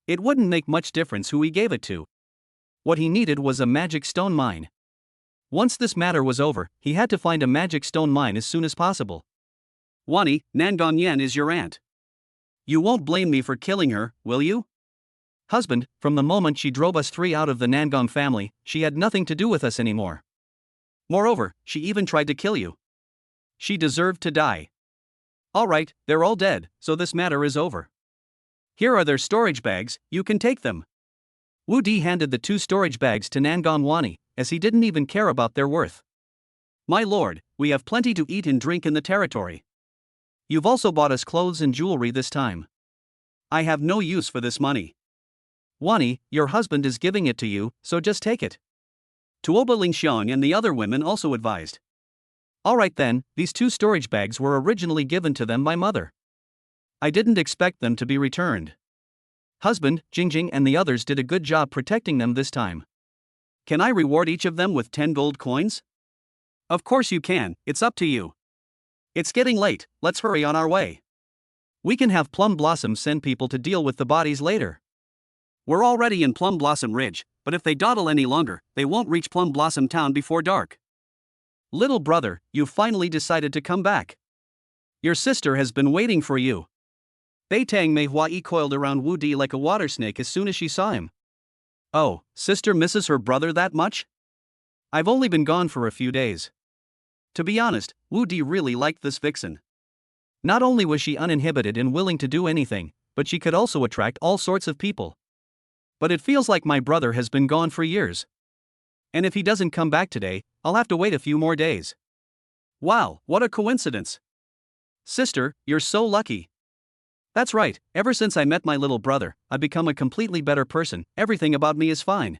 It wouldn't make much difference who he gave it to. What he needed was a magic stone mine. Once this matter was over, he had to find a magic stone mine as soon as possible. Wani, Nangong Yan is your aunt. You won't blame me for killing her, will you? Husband, from the moment she drove us 3 out of the Nangong family, she had nothing to do with us anymore. Moreover, she even tried to kill you. She deserved to die. Alright, they're all dead, so this matter is over. Here are their storage bags, you can take them. Wu Di handed the 2 storage bags to Nangong Wani, as he didn't even care about their worth. My lord, we have plenty to eat and drink in the territory. You've also bought us clothes and jewelry this time. I have no use for this money. Wani, your husband is giving it to you, so just take it. Tuoba Lingxiang and the other women also advised. Alright then, these 2 storage bags were originally given to them by mother. I didn't expect them to be returned. Husband, Jingjing and the others did a good job protecting them this time. Can I reward each of them with 10 gold coins? Of course you can, it's up to you. It's getting late, let's hurry on our way. We can have Plum Blossom send people to deal with the bodies later. We're already in Plum Blossom Ridge, but if they dawdle any longer, they won't reach Plum Blossom Town before dark. Little brother, you've finally decided to come back. Your sister has been waiting for you. Beitang Mei Huai coiled around Wu Di like a water snake as soon as she saw him. Oh, sister misses her brother that much? I've only been gone for a few days. To be honest, Wu Di really liked this vixen. Not only was she uninhibited and willing to do anything, but she could also attract all sorts of people. But it feels like my brother has been gone for years. And if he doesn't come back today, I'll have to wait a few more days. Wow, what a coincidence. Sister, you're so lucky. That's right, ever since I met my little brother, I've become a completely better person, everything about me is fine.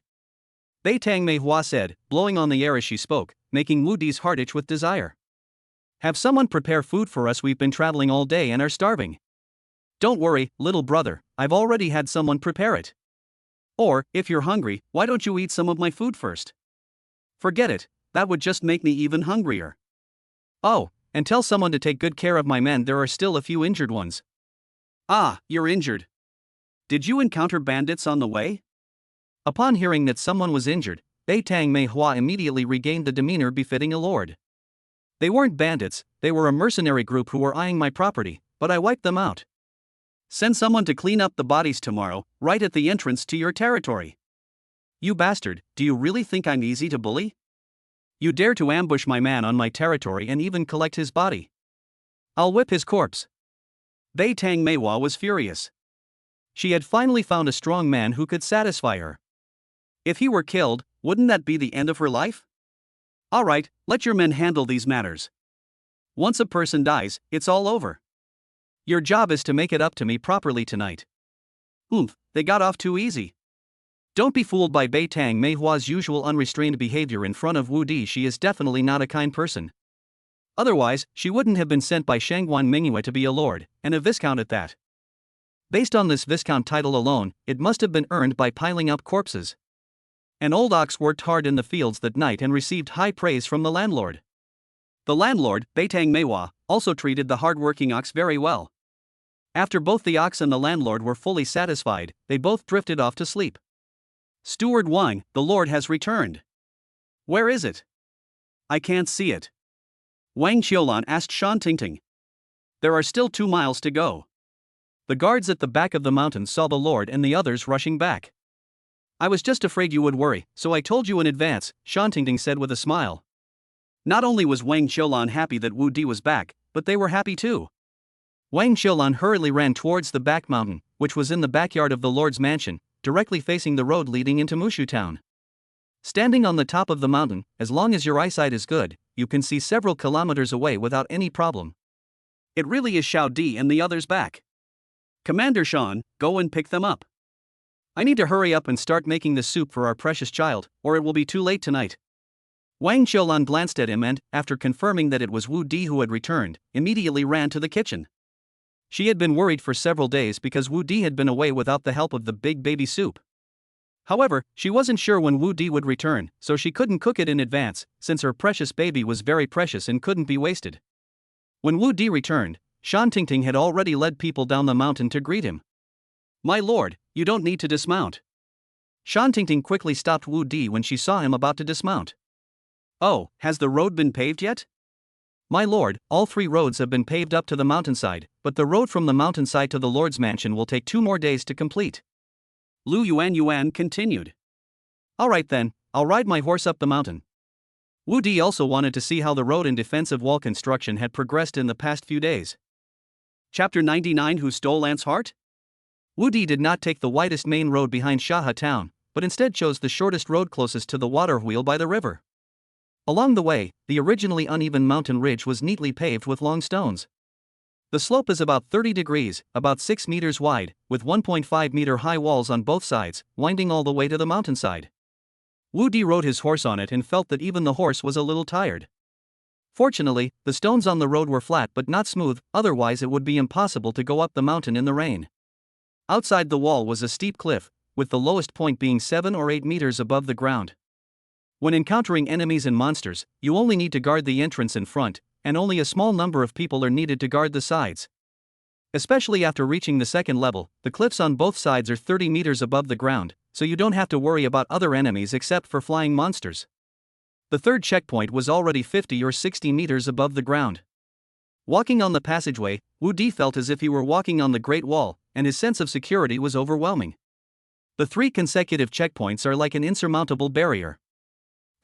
Bei Tang Mei Hua said, blowing on the air as she spoke, making Wu Di's heart itch with desire. Have someone prepare food for us, we've been traveling all day and are starving. Don't worry, little brother, I've already had someone prepare it. Or, if you're hungry, why don't you eat some of my food first? Forget it, that would just make me even hungrier. Oh, and tell someone to take good care of my men, there are still a few injured ones. Ah, you're injured. Did you encounter bandits on the way? Upon hearing that someone was injured, Bei Tang Mei Hua immediately regained the demeanor befitting a lord. They weren't bandits, they were a mercenary group who were eyeing my property, but I wiped them out. Send someone to clean up the bodies tomorrow, right at the entrance to your territory. You bastard, do you really think I'm easy to bully? You dare to ambush my man on my territory and even collect his body. I'll whip his corpse. Bei Tang Mei Hua was furious. She had finally found a strong man who could satisfy her. If he were killed, wouldn't that be the end of her life? Alright, let your men handle these matters. Once a person dies, it's all over. Your job is to make it up to me properly tonight. They got off too easy. Don't be fooled by Bei Tang Mei Hua's usual unrestrained behavior in front of Wu Di, she is definitely not a kind person. Otherwise, she wouldn't have been sent by Shangguan Mingyue to be a lord, and a viscount at that. Based on this viscount title alone, it must have been earned by piling up corpses. An old ox worked hard in the fields that night and received high praise from the landlord. The landlord, Bei Tang Mei Hua, also treated the hard-working ox very well. After both the ox and the landlord were fully satisfied, they both drifted off to sleep. Steward Wang, the lord has returned. Where is it? I can't see it. Wang Qiulan asked Shan Tingting. There are still 2 miles to go. The guards at the back of the mountain saw the lord and the others rushing back. I was just afraid you would worry, so I told you in advance, Shan Tingting said with a smile. Not only was Wang Qiulan happy that Wu Di was back, but they were happy too. Wang Qiulan hurriedly ran towards the back mountain, which was in the backyard of the lord's mansion, directly facing the road leading into Mushu town. Standing on the top of the mountain, as long as your eyesight is good, you can see several kilometers away without any problem. It really is Xiao Di and the others back. Commander Shan, go and pick them up. I need to hurry up and start making the soup for our precious child, or it will be too late tonight. Wang Qiulan glanced at him and, after confirming that it was Wu Di who had returned, immediately ran to the kitchen. She had been worried for several days because Wu Di had been away without the help of the big baby soup. However, she wasn't sure when Wu Di would return, so she couldn't cook it in advance, since her precious baby was very precious and couldn't be wasted. When Wu Di returned, Shan Tingting had already led people down the mountain to greet him. My lord, you don't need to dismount. Shan Tingting quickly stopped Wu Di when she saw him about to dismount. Oh, has the road been paved yet? My lord, all 3 roads have been paved up to the mountainside, but the road from the mountainside to the lord's mansion will take 2 more days to complete. Lu Yuan continued. Alright then, I'll ride my horse up the mountain. Wu Di also wanted to see how the road and defensive wall construction had progressed in the past few days. Chapter 99, Who Stole Ant's Heart? Wu Di did not take the widest main road behind Shaha town, but instead chose the shortest road closest to the water wheel by the river. Along the way, the originally uneven mountain ridge was neatly paved with long stones. The slope is about 30 degrees, about 6 meters wide, with 1.5 meter high walls on both sides, winding all the way to the mountainside. Wu Di rode his horse on it and felt that even the horse was a little tired. Fortunately, the stones on the road were flat but not smooth, otherwise it would be impossible to go up the mountain in the rain. Outside the wall was a steep cliff, with the lowest point being 7 or 8 meters above the ground. When encountering enemies and monsters, you only need to guard the entrance in front, and only a small number of people are needed to guard the sides. Especially after reaching the second level, the cliffs on both sides are 30 meters above the ground, so you don't have to worry about other enemies except for flying monsters. The third checkpoint was already 50 or 60 meters above the ground. Walking on the passageway, Wu Di felt as if he were walking on the Great Wall, and his sense of security was overwhelming. The 3 consecutive checkpoints are like an insurmountable barrier.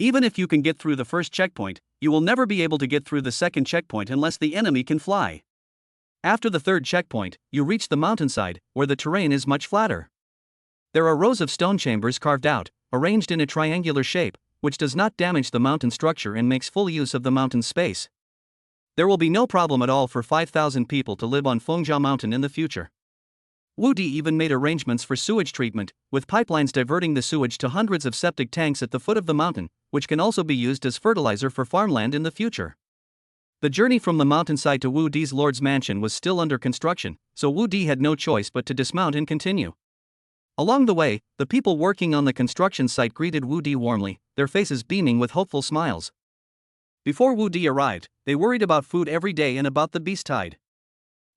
Even if you can get through the first checkpoint, you will never be able to get through the second checkpoint unless the enemy can fly. After the third checkpoint, you reach the mountainside, where the terrain is much flatter. There are rows of stone chambers carved out, arranged in a triangular shape, which does not damage the mountain structure and makes full use of the mountain's space. There will be no problem at all for 5,000 people to live on Fengjia Mountain in the future. Wu Di even made arrangements for sewage treatment, with pipelines diverting the sewage to hundreds of septic tanks at the foot of the mountain, which can also be used as fertilizer for farmland in the future. The journey from the mountainside to Wu Di's lord's mansion was still under construction, so Wu Di had no choice but to dismount and continue. Along the way, the people working on the construction site greeted Wu Di warmly, their faces beaming with hopeful smiles. Before Wu Di arrived, they worried about food every day and about the beast tide.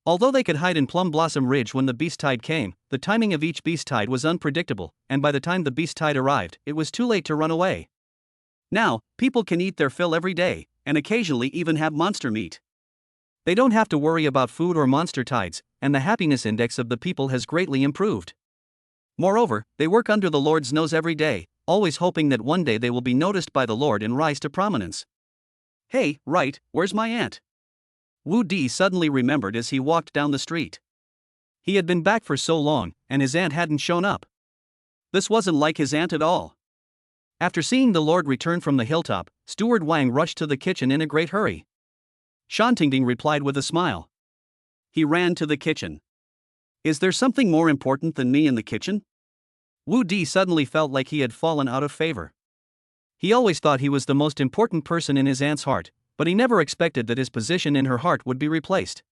Although they could hide in Plum Blossom Ridge when the beast tide came, the timing of each beast tide was unpredictable, and by the time the beast tide arrived, it was too late to run away. Now, people can eat their fill every day, and occasionally even have monster meat. They don't have to worry about food or monster tides, and the happiness index of the people has greatly improved. Moreover, they work under the Lord's nose every day, always hoping that one day they will be noticed by the Lord and rise to prominence. Hey, right, where's my aunt? Wu Di suddenly remembered as he walked down the street. He had been back for so long, and his aunt hadn't shown up. This wasn't like his aunt at all. After seeing the Lord return from the hilltop, Steward Wang rushed to the kitchen in a great hurry. Shantingding replied with a smile. He ran to the kitchen. Is there something more important than me in the kitchen? Wu Di suddenly felt like he had fallen out of favor. He always thought he was the most important person in his aunt's heart, but he never expected that his position in her heart would be replaced.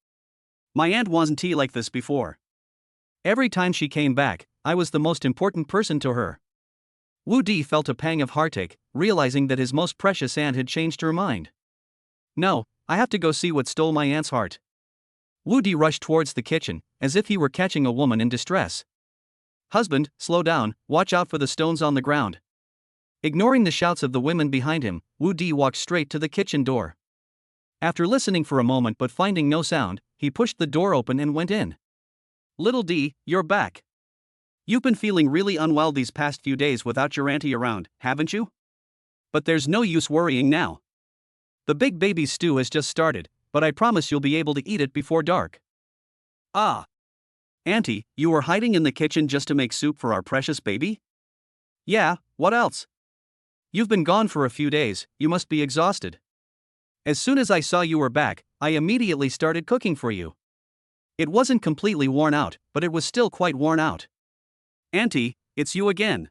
My aunt wasn't like this before. Every time she came back, I was the most important person to her. Wu Di felt a pang of heartache, realizing that his most precious aunt had changed her mind. No, I have to go see what stole my aunt's heart. Wu Di rushed towards the kitchen, as if he were catching a woman in distress. Husband, slow down, watch out for the stones on the ground. Ignoring the shouts of the women behind him, Wu Di walked straight to the kitchen door. After listening for a moment but finding no sound, he pushed the door open and went in. Little Di, you're back. You've been feeling really unwell these past few days without your auntie around, haven't you? But there's no use worrying now. The big baby stew has just started, but I promise you'll be able to eat it before dark. Ah. Auntie, you were hiding in the kitchen just to make soup for our precious baby? Yeah, what else? You've been gone for a few days, you must be exhausted. As soon as I saw you were back, I immediately started cooking for you. It wasn't completely worn out, but it was still quite worn out. Auntie, it's you again.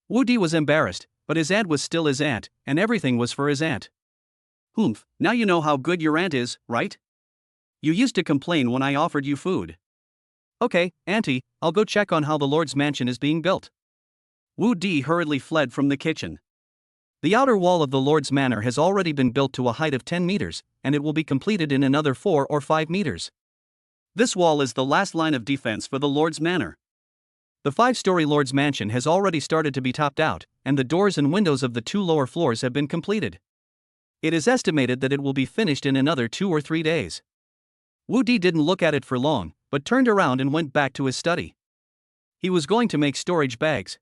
Wu Di was embarrassed, but his aunt was still his aunt, and everything was for his aunt. Humph, now you know how good your aunt is, right? You used to complain when I offered you food. Okay, Auntie, I'll go check on how the Lord's mansion is being built. Wu Di hurriedly fled from the kitchen. The outer wall of the Lord's manor has already been built to a height of 10 meters, and it will be completed in another 4 or 5 meters. This wall is the last line of defense for the Lord's manor. The 5-story Lord's mansion has already started to be topped out, and the doors and windows of the 2 lower floors have been completed. It is estimated that it will be finished in another 2 or 3 days. Wu Di didn't look at it for long, but turned around and went back to his study. He was going to make storage bags.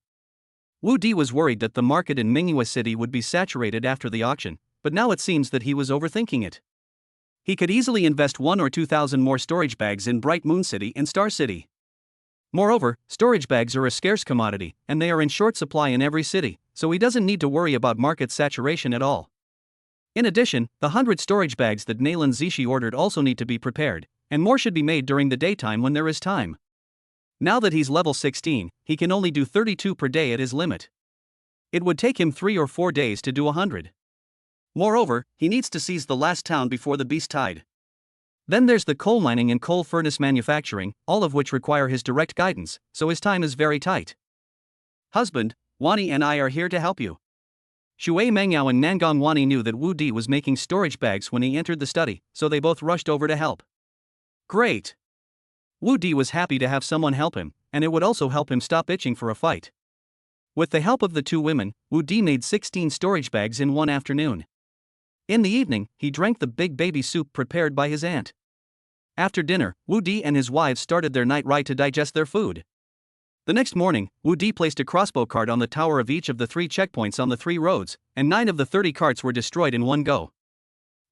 Wu Di was worried that the market in Minghua City would be saturated after the auction, but now it seems that he was overthinking it. He could easily invest 1,000 or 2,000 more storage bags in Bright Moon City and Star City. Moreover, storage bags are a scarce commodity, and they are in short supply in every city, so he doesn't need to worry about market saturation at all. In addition, the 100 storage bags that Nayland Zishi ordered also need to be prepared, and more should be made during the daytime when there is time. Now that he's level 16, he can only do 32 per day at his limit. It would take him 3 or 4 days to do 100. Moreover, he needs to seize the last town before the beast tide. Then there's the coal mining and coal furnace manufacturing, all of which require his direct guidance, so his time is very tight. Husband, Wani and I are here to help you. Shui Mengyao and Nangong Wani knew that Wu Di was making storage bags when he entered the study, so they both rushed over to help. Great! Wu Di was happy to have someone help him, and it would also help him stop itching for a fight. With the help of the 2 women, Wu Di made 16 storage bags in one afternoon. In the evening, he drank the big baby soup prepared by his aunt. After dinner, Wu Di and his wives started their night ride to digest their food. The next morning, Wu Di placed a crossbow cart on the tower of each of the 3 checkpoints on the 3 roads, and 9 of the 30 carts were destroyed in one go.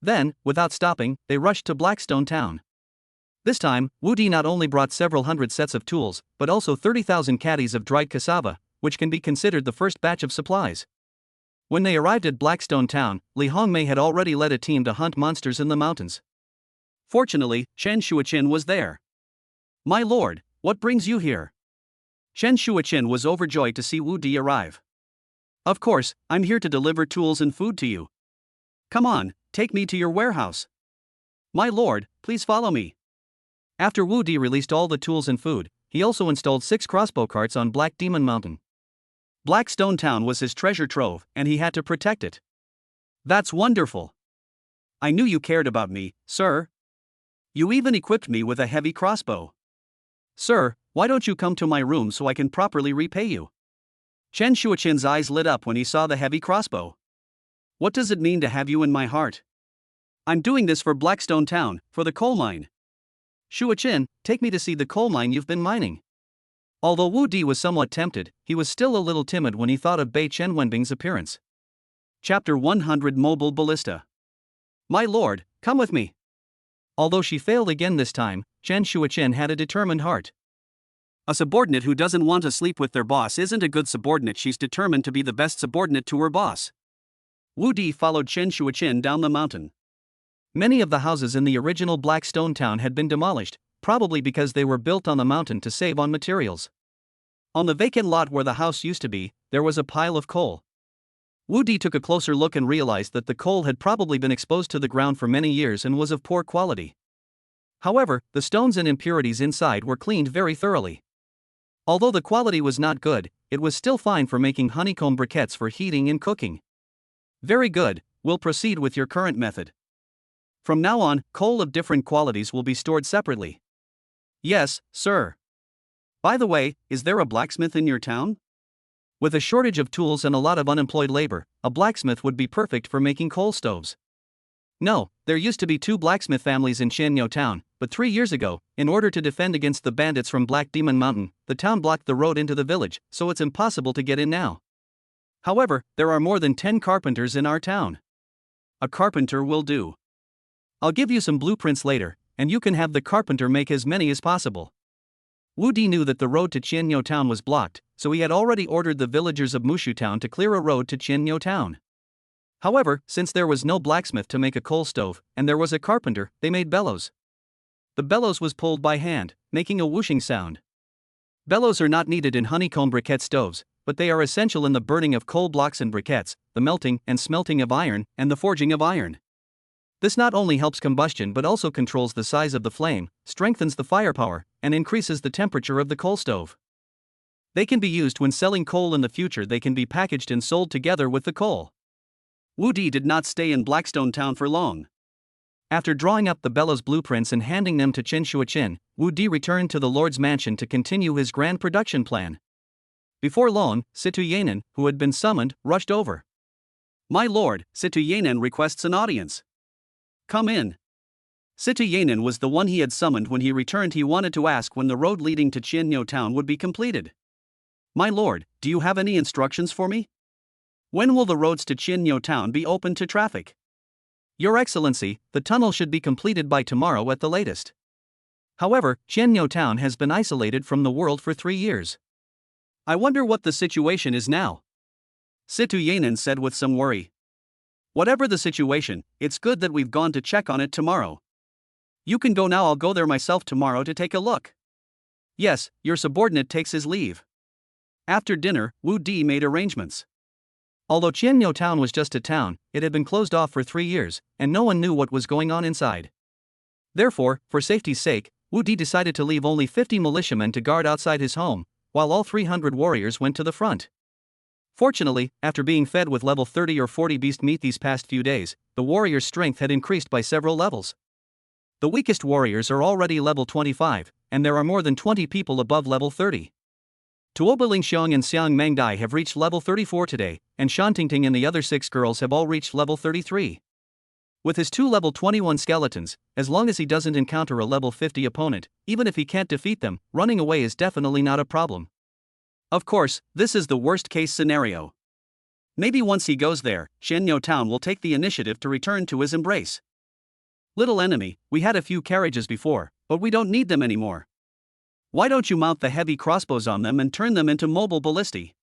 Then, without stopping, they rushed to Blackstone Town. This time, Wu Di not only brought several hundred sets of tools, but also 30,000 caddies of dried cassava, which can be considered the first batch of supplies. When they arrived at Blackstone Town, Li Hongmei had already led a team to hunt monsters in the mountains. Fortunately, Chen Shuoqin was there. My lord, What brings you here? Chen Shuiqin was overjoyed to see Wu Di arrive. Of course, I'm here to deliver tools and food to you. Come on, take me to your warehouse. My lord, please follow me. After Wu Di released all the tools and food, he also installed 6 crossbow carts on Black Demon Mountain. Blackstone Town was his treasure trove, and he had to protect it. That's wonderful. I knew you cared about me, sir. You even equipped me with a heavy crossbow. Sir, why don't you come to my room so I can properly repay you? Chen Shuiqin's eyes lit up when he saw the heavy crossbow. What does it mean to have you in my heart? I'm doing this for Blackstone Town, for the coal mine. Shuiqin, take me to see the coal mine you've been mining. Although Wu Di was somewhat tempted, he was still a little timid when he thought of Bei Chen Wenbing's appearance. Chapter 100 Mobile Ballista. My lord, come with me. Although she failed again this time, Chen Shuiqin had a determined heart. A subordinate who doesn't want to sleep with their boss isn't a good subordinate. She's determined to be the best subordinate to her boss. Wu Di followed Chen Shuiqin down the mountain. Many of the houses in the original Blackstone Town had been demolished, probably because they were built on the mountain to save on materials. On the vacant lot where the house used to be, there was a pile of coal. Wu Di took a closer look and realized that the coal had probably been exposed to the ground for many years and was of poor quality. However, the stones and impurities inside were cleaned very thoroughly. Although the quality was not good, it was still fine for making honeycomb briquettes for heating and cooking. Very good, we'll proceed with your current method. From now on, coal of different qualities will be stored separately. Yes, sir. By the way, is there a blacksmith in your town? With a shortage of tools and a lot of unemployed labor, a blacksmith would be perfect for making coal stoves. No, there used to be 2 blacksmith families in Qianyou Town, but 3 years ago, in order to defend against the bandits from Black Demon Mountain, the town blocked the road into the village, so it's impossible to get in now. However, there are more than 10 carpenters in our town. A carpenter will do. I'll give you some blueprints later, and you can have the carpenter make as many as possible. Wu Di knew that the road to Qianyou Town was blocked, so he had already ordered the villagers of Mushu Town to clear a road to Qianyou Town. However, since there was no blacksmith to make a coal stove, and there was a carpenter, they made bellows. The bellows was pulled by hand, making a whooshing sound. Bellows are not needed in honeycomb briquette stoves, but they are essential in the burning of coal blocks and briquettes, the melting and smelting of iron, and the forging of iron. This not only helps combustion but also controls the size of the flame, strengthens the firepower, and increases the temperature of the coal stove. They can be used when selling coal in the future. They can be packaged and sold together with the coal. Wu Di did not stay in Blackstone Town for long. After drawing up the bellows blueprints and handing them to Chen Shuiqin, Wu Di returned to the Lord's mansion to continue his grand production plan. Before long, Situ Yanan, who had been summoned, rushed over. My lord, Situ Yanan requests an audience. Come in. Situ Yanan was the one he had summoned when he returned. He wanted to ask when the road leading to Qianyou Town would be completed. My lord, do you have any instructions for me? When will the roads to Qianyou Town be open to traffic? Your Excellency, the tunnel should be completed by tomorrow at the latest. However, Qianyou Town has been isolated from the world for 3 years. I wonder what the situation is now. Situ Yanan said with some worry. Whatever the situation, it's good that we've gone to check on it tomorrow. You can go now. I'll go there myself tomorrow to take a look. Yes, your subordinate takes his leave. After dinner, Wu Di made arrangements. Although Qianyou Town was just a town, it had been closed off for 3 years, and no one knew what was going on inside. Therefore, for safety's sake, Wu Di decided to leave only 50 militiamen to guard outside his home, while all 300 warriors went to the front. Fortunately, after being fed with level 30 or 40 beast meat these past few days, the warriors' strength had increased by several levels. The weakest warriors are already level 25, and there are more than 20 people above level 30. Tuoba Lingxiong and Xiang Mangdai have reached level 34 today, and Shantingting and the other 6 girls have all reached level 33. With his 2 level 21 skeletons, as long as he doesn't encounter a level 50 opponent, even if he can't defeat them, running away is definitely not a problem. Of course, this is the worst-case scenario. Maybe once he goes there, Qianyou Town will take the initiative to return to his embrace. Little enemy, we had a few carriages before, but we don't need them anymore. Why don't you mount the heavy crossbows on them and turn them into mobile ballistae?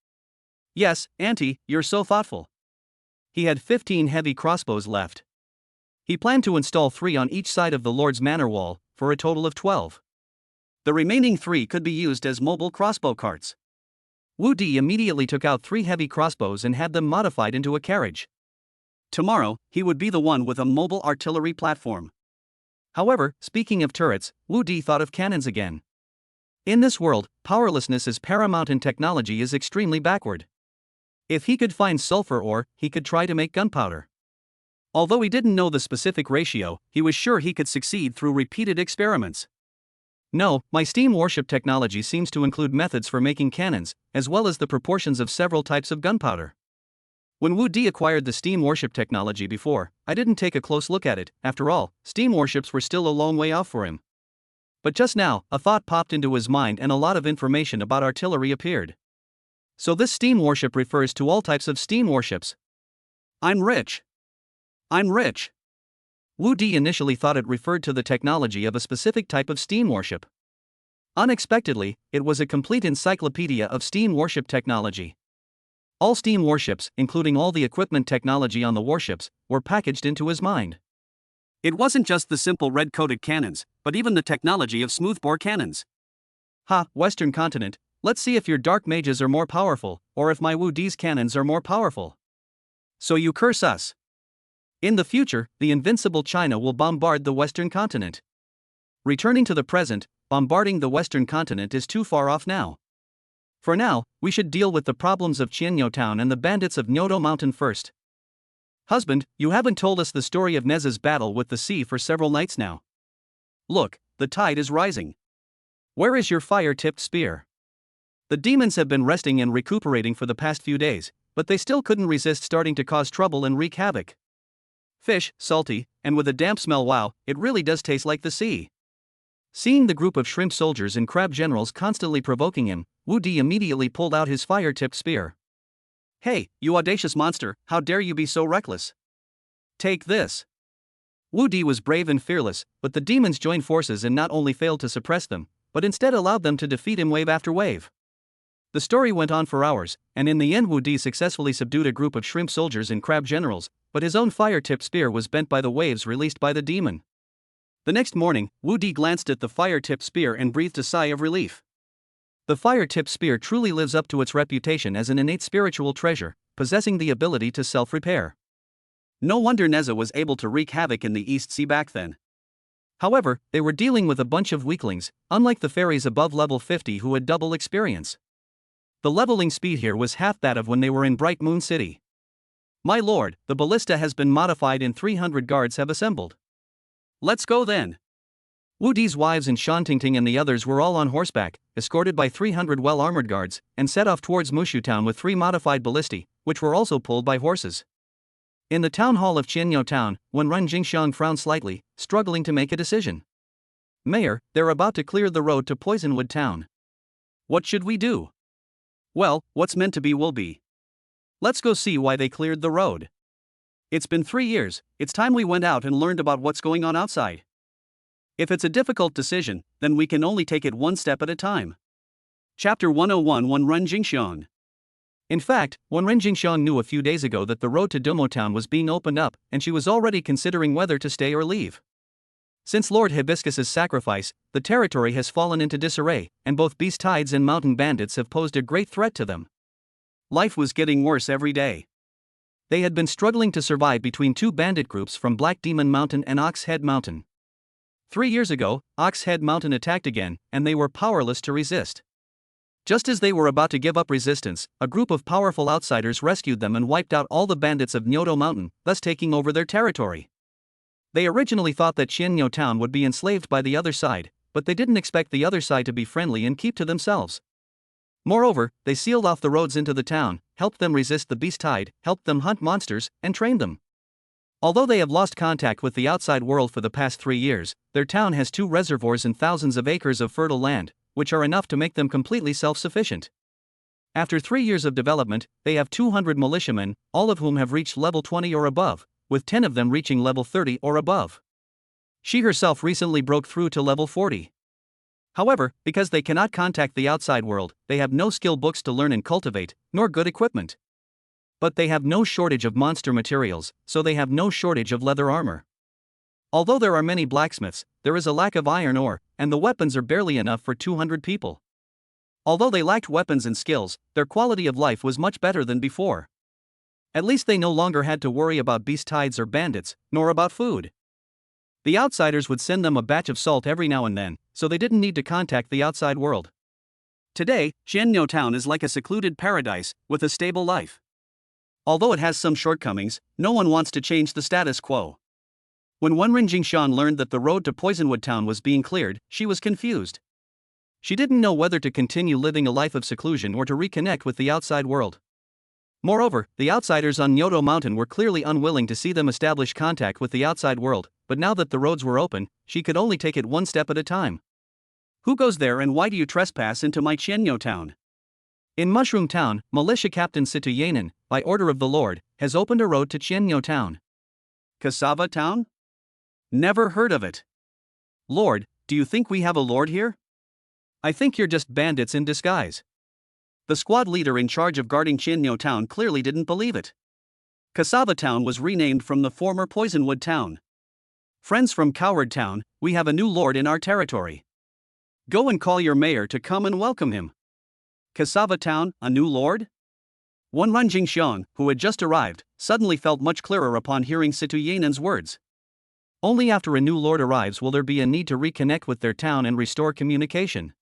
Yes, Auntie, you're so thoughtful. He had 15 heavy crossbows left. He planned to install 3 on each side of the Lord's manor wall, for a total of 12. The remaining 3 could be used as mobile crossbow carts. Wu Di immediately took out 3 heavy crossbows and had them modified into a carriage. Tomorrow, he would be the one with a mobile artillery platform. However, speaking of turrets, Wu Di thought of cannons again. In this world, powerlessness is paramount and technology is extremely backward. If he could find sulfur ore, he could try to make gunpowder. Although he didn't know the specific ratio, he was sure he could succeed through repeated experiments. No, my steam warship technology seems to include methods for making cannons, as well as the proportions of several types of gunpowder. When Wu Di acquired the steam warship technology before, I didn't take a close look at it. After all, steam warships were still a long way off for him. But just now, a thought popped into his mind and a lot of information about artillery appeared. So this steam warship refers to all types of steam warships. I'm rich. I'm rich. Wu Di initially thought it referred to the technology of a specific type of steam warship. Unexpectedly, it was a complete encyclopedia of steam warship technology. All steam warships, including all the equipment technology on the warships, were packaged into his mind. It wasn't just the simple red-coated cannons, but even the technology of smoothbore cannons. Ha, Western continent, let's see if your dark mages are more powerful, or if my Wu Di's cannons are more powerful. So you curse us. In the future, the invincible China will bombard the Western continent. Returning to the present, bombarding the Western continent is too far off now. For now, we should deal with the problems of Qianyo Town and the bandits of Nyoto Mountain first. Husband, you haven't told us the story of Nez's battle with the sea for several nights now. Look, the tide is rising. Where is your fire-tipped spear? The demons have been resting and recuperating for the past few days, but they still couldn't resist starting to cause trouble and wreak havoc. Fish, salty, and with a damp smell. Wow, it really does taste like the sea. Seeing the group of shrimp soldiers and crab generals constantly provoking him, Wu Di immediately pulled out his fire-tipped spear. Hey, you audacious monster, how dare you be so reckless? Take this. Wu Di was brave and fearless, but the demons joined forces and not only failed to suppress them, but instead allowed them to defeat him wave after wave. The story went on for hours, and in the end Wu Di successfully subdued a group of shrimp soldiers and crab generals, but his own fire-tipped spear was bent by the waves released by the demon. The next morning, Wu Di glanced at the fire-tipped spear and breathed a sigh of relief. The fire-tipped spear truly lives up to its reputation as an innate spiritual treasure, possessing the ability to self-repair. No wonder Neza was able to wreak havoc in the East Sea back then. However, they were dealing with a bunch of weaklings, unlike the fairies above level 50 who had double experience. The leveling speed here was half that of when they were in Bright Moon City. My lord, the ballista has been modified and 300 guards have assembled. Let's go then. Wu Di's wives and Shantingting and the others were all on horseback, escorted by 300 well-armored guards, and set off towards Mushu Town with 3 modified ballistae, which were also pulled by horses. In the town hall of Qianyo Town, Wenren Jingxiang frowned slightly, struggling to make a decision. Mayor, they're about to clear the road to Poisonwood Town. What should we do? Well, what's meant to be will be. Let's go see why they cleared the road. It's been 3 years, it's time we went out and learned about what's going on outside. If it's a difficult decision, then we can only take it one step at a time. Chapter 101 Wenren Jingxiang. In fact, Wenren Jingxiang knew a few days ago that the road to Domo Town was being opened up, and she was already considering whether to stay or leave. Since Lord Hibiscus's sacrifice, the territory has fallen into disarray, and both beast tides and mountain bandits have posed a great threat to them. Life was getting worse every day. They had been struggling to survive between 2 bandit groups from Black Demon Mountain and Ox Head Mountain. 3 years ago, Ox Head Mountain attacked again, and they were powerless to resist. Just as they were about to give up resistance, a group of powerful outsiders rescued them and wiped out all the bandits of Nyoto Mountain, thus taking over their territory. They originally thought that Qianyo Town would be enslaved by the other side, but they didn't expect the other side to be friendly and keep to themselves. Moreover, they sealed off the roads into the town, helped them resist the beast tide, helped them hunt monsters, and trained them. Although they have lost contact with the outside world for the past 3 years, their town has 2 reservoirs and thousands of acres of fertile land, which are enough to make them completely self-sufficient. After 3 years of development, they have 200 militiamen, all of whom have reached level 20 or above, with 10 of them reaching level 30 or above. She herself recently broke through to level 40. However, because they cannot contact the outside world, they have no skill books to learn and cultivate, nor good equipment. But they have no shortage of monster materials, so they have no shortage of leather armor. Although there are many blacksmiths, there is a lack of iron ore, and the weapons are barely enough for 200 people. Although they lacked weapons and skills, their quality of life was much better than before. At least they no longer had to worry about beast tides or bandits, nor about food. The outsiders would send them a batch of salt every now and then, so they didn't need to contact the outside world. Today, Qianyo Town is like a secluded paradise, with a stable life. Although it has some shortcomings, no one wants to change the status quo. When Wenren Jingshan learned that the road to Poisonwood Town was being cleared, she was confused. She didn't know whether to continue living a life of seclusion or to reconnect with the outside world. Moreover, the outsiders on Nyoto Mountain were clearly unwilling to see them establish contact with the outside world, but now that the roads were open, she could only take it one step at a time. Who goes there and why do you trespass into my Qianyo Town? In Mushroom Town, Militia Captain Situ Yanin, by order of the Lord, has opened a road to Qianyo Town. Cassava Town? Never heard of it. Lord, do you think we have a lord here? I think you're just bandits in disguise. The squad leader in charge of guarding Qianyo Town clearly didn't believe it. Cassava Town was renamed from the former Poisonwood Town. Friends from Coward Town, we have a new lord in our territory. Go and call your mayor to come and welcome him. Cassava Town, a new lord? Wenren Jingxiang, who had just arrived, suddenly felt much clearer upon hearing Situ Yanin's words. Only after a new lord arrives will there be a need to reconnect with their town and restore communication.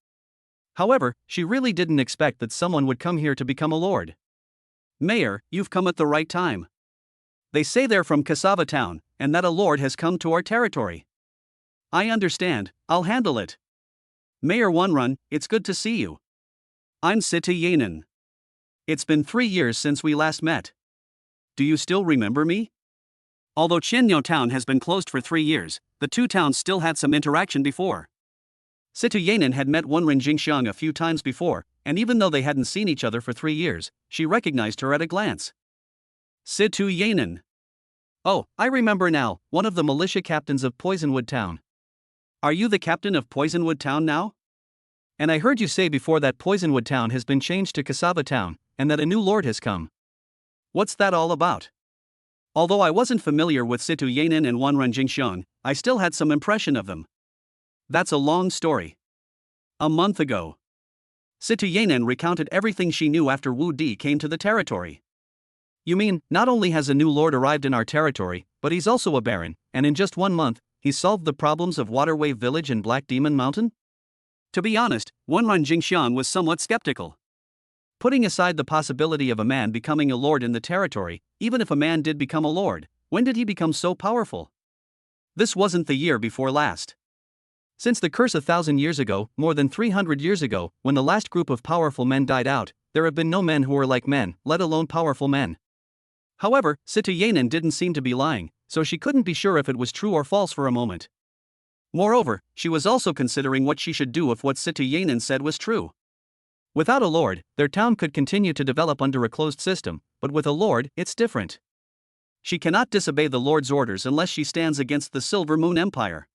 However, she really didn't expect that someone would come here to become a lord. Mayor, you've come at the right time. They say they're from Cassava Town, and that a lord has come to our territory. I understand, I'll handle it. Mayor Wenren, it's good to see you. I'm Situ Yanin. It's been 3 years since we last met. Do you still remember me? Although Qianyo Town has been closed for 3 years, the two towns still had some interaction before. Situ Yanin had met Wenren Jingxiang a few times before, and even though they hadn't seen each other for 3 years, she recognized her at a glance. Situ Yanin. Oh, I remember now, one of the militia captains of Poisonwood Town. Are you the captain of Poisonwood Town now? And I heard you say before that Poisonwood Town has been changed to Cassava Town, and that a new lord has come. What's that all about? Although I wasn't familiar with Situ Yanin and Wenren Jingxiang, I still had some impression of them. That's a long story. A month ago, Situ Yanin recounted everything she knew after Wu Di came to the territory. You mean, not only has a new lord arrived in our territory, but he's also a baron, and in just 1 month, he's solved the problems of Waterwave Village and Black Demon Mountain? To be honest, Wenren Jingxiang was somewhat skeptical. Putting aside the possibility of a man becoming a lord in the territory, even if a man did become a lord, when did he become so powerful? This wasn't the year before last. Since the curse 1,000 years ago, more than 300 years ago, when the last group of powerful men died out, there have been no men who are like men, let alone powerful men. However, Situ Yanin didn't seem to be lying, so she couldn't be sure if it was true or false for a moment. Moreover, she was also considering what she should do if what Situ Yanin said was true. Without a lord, their town could continue to develop under a closed system, but with a lord, it's different. She cannot disobey the lord's orders unless she stands against the Silver Moon Empire.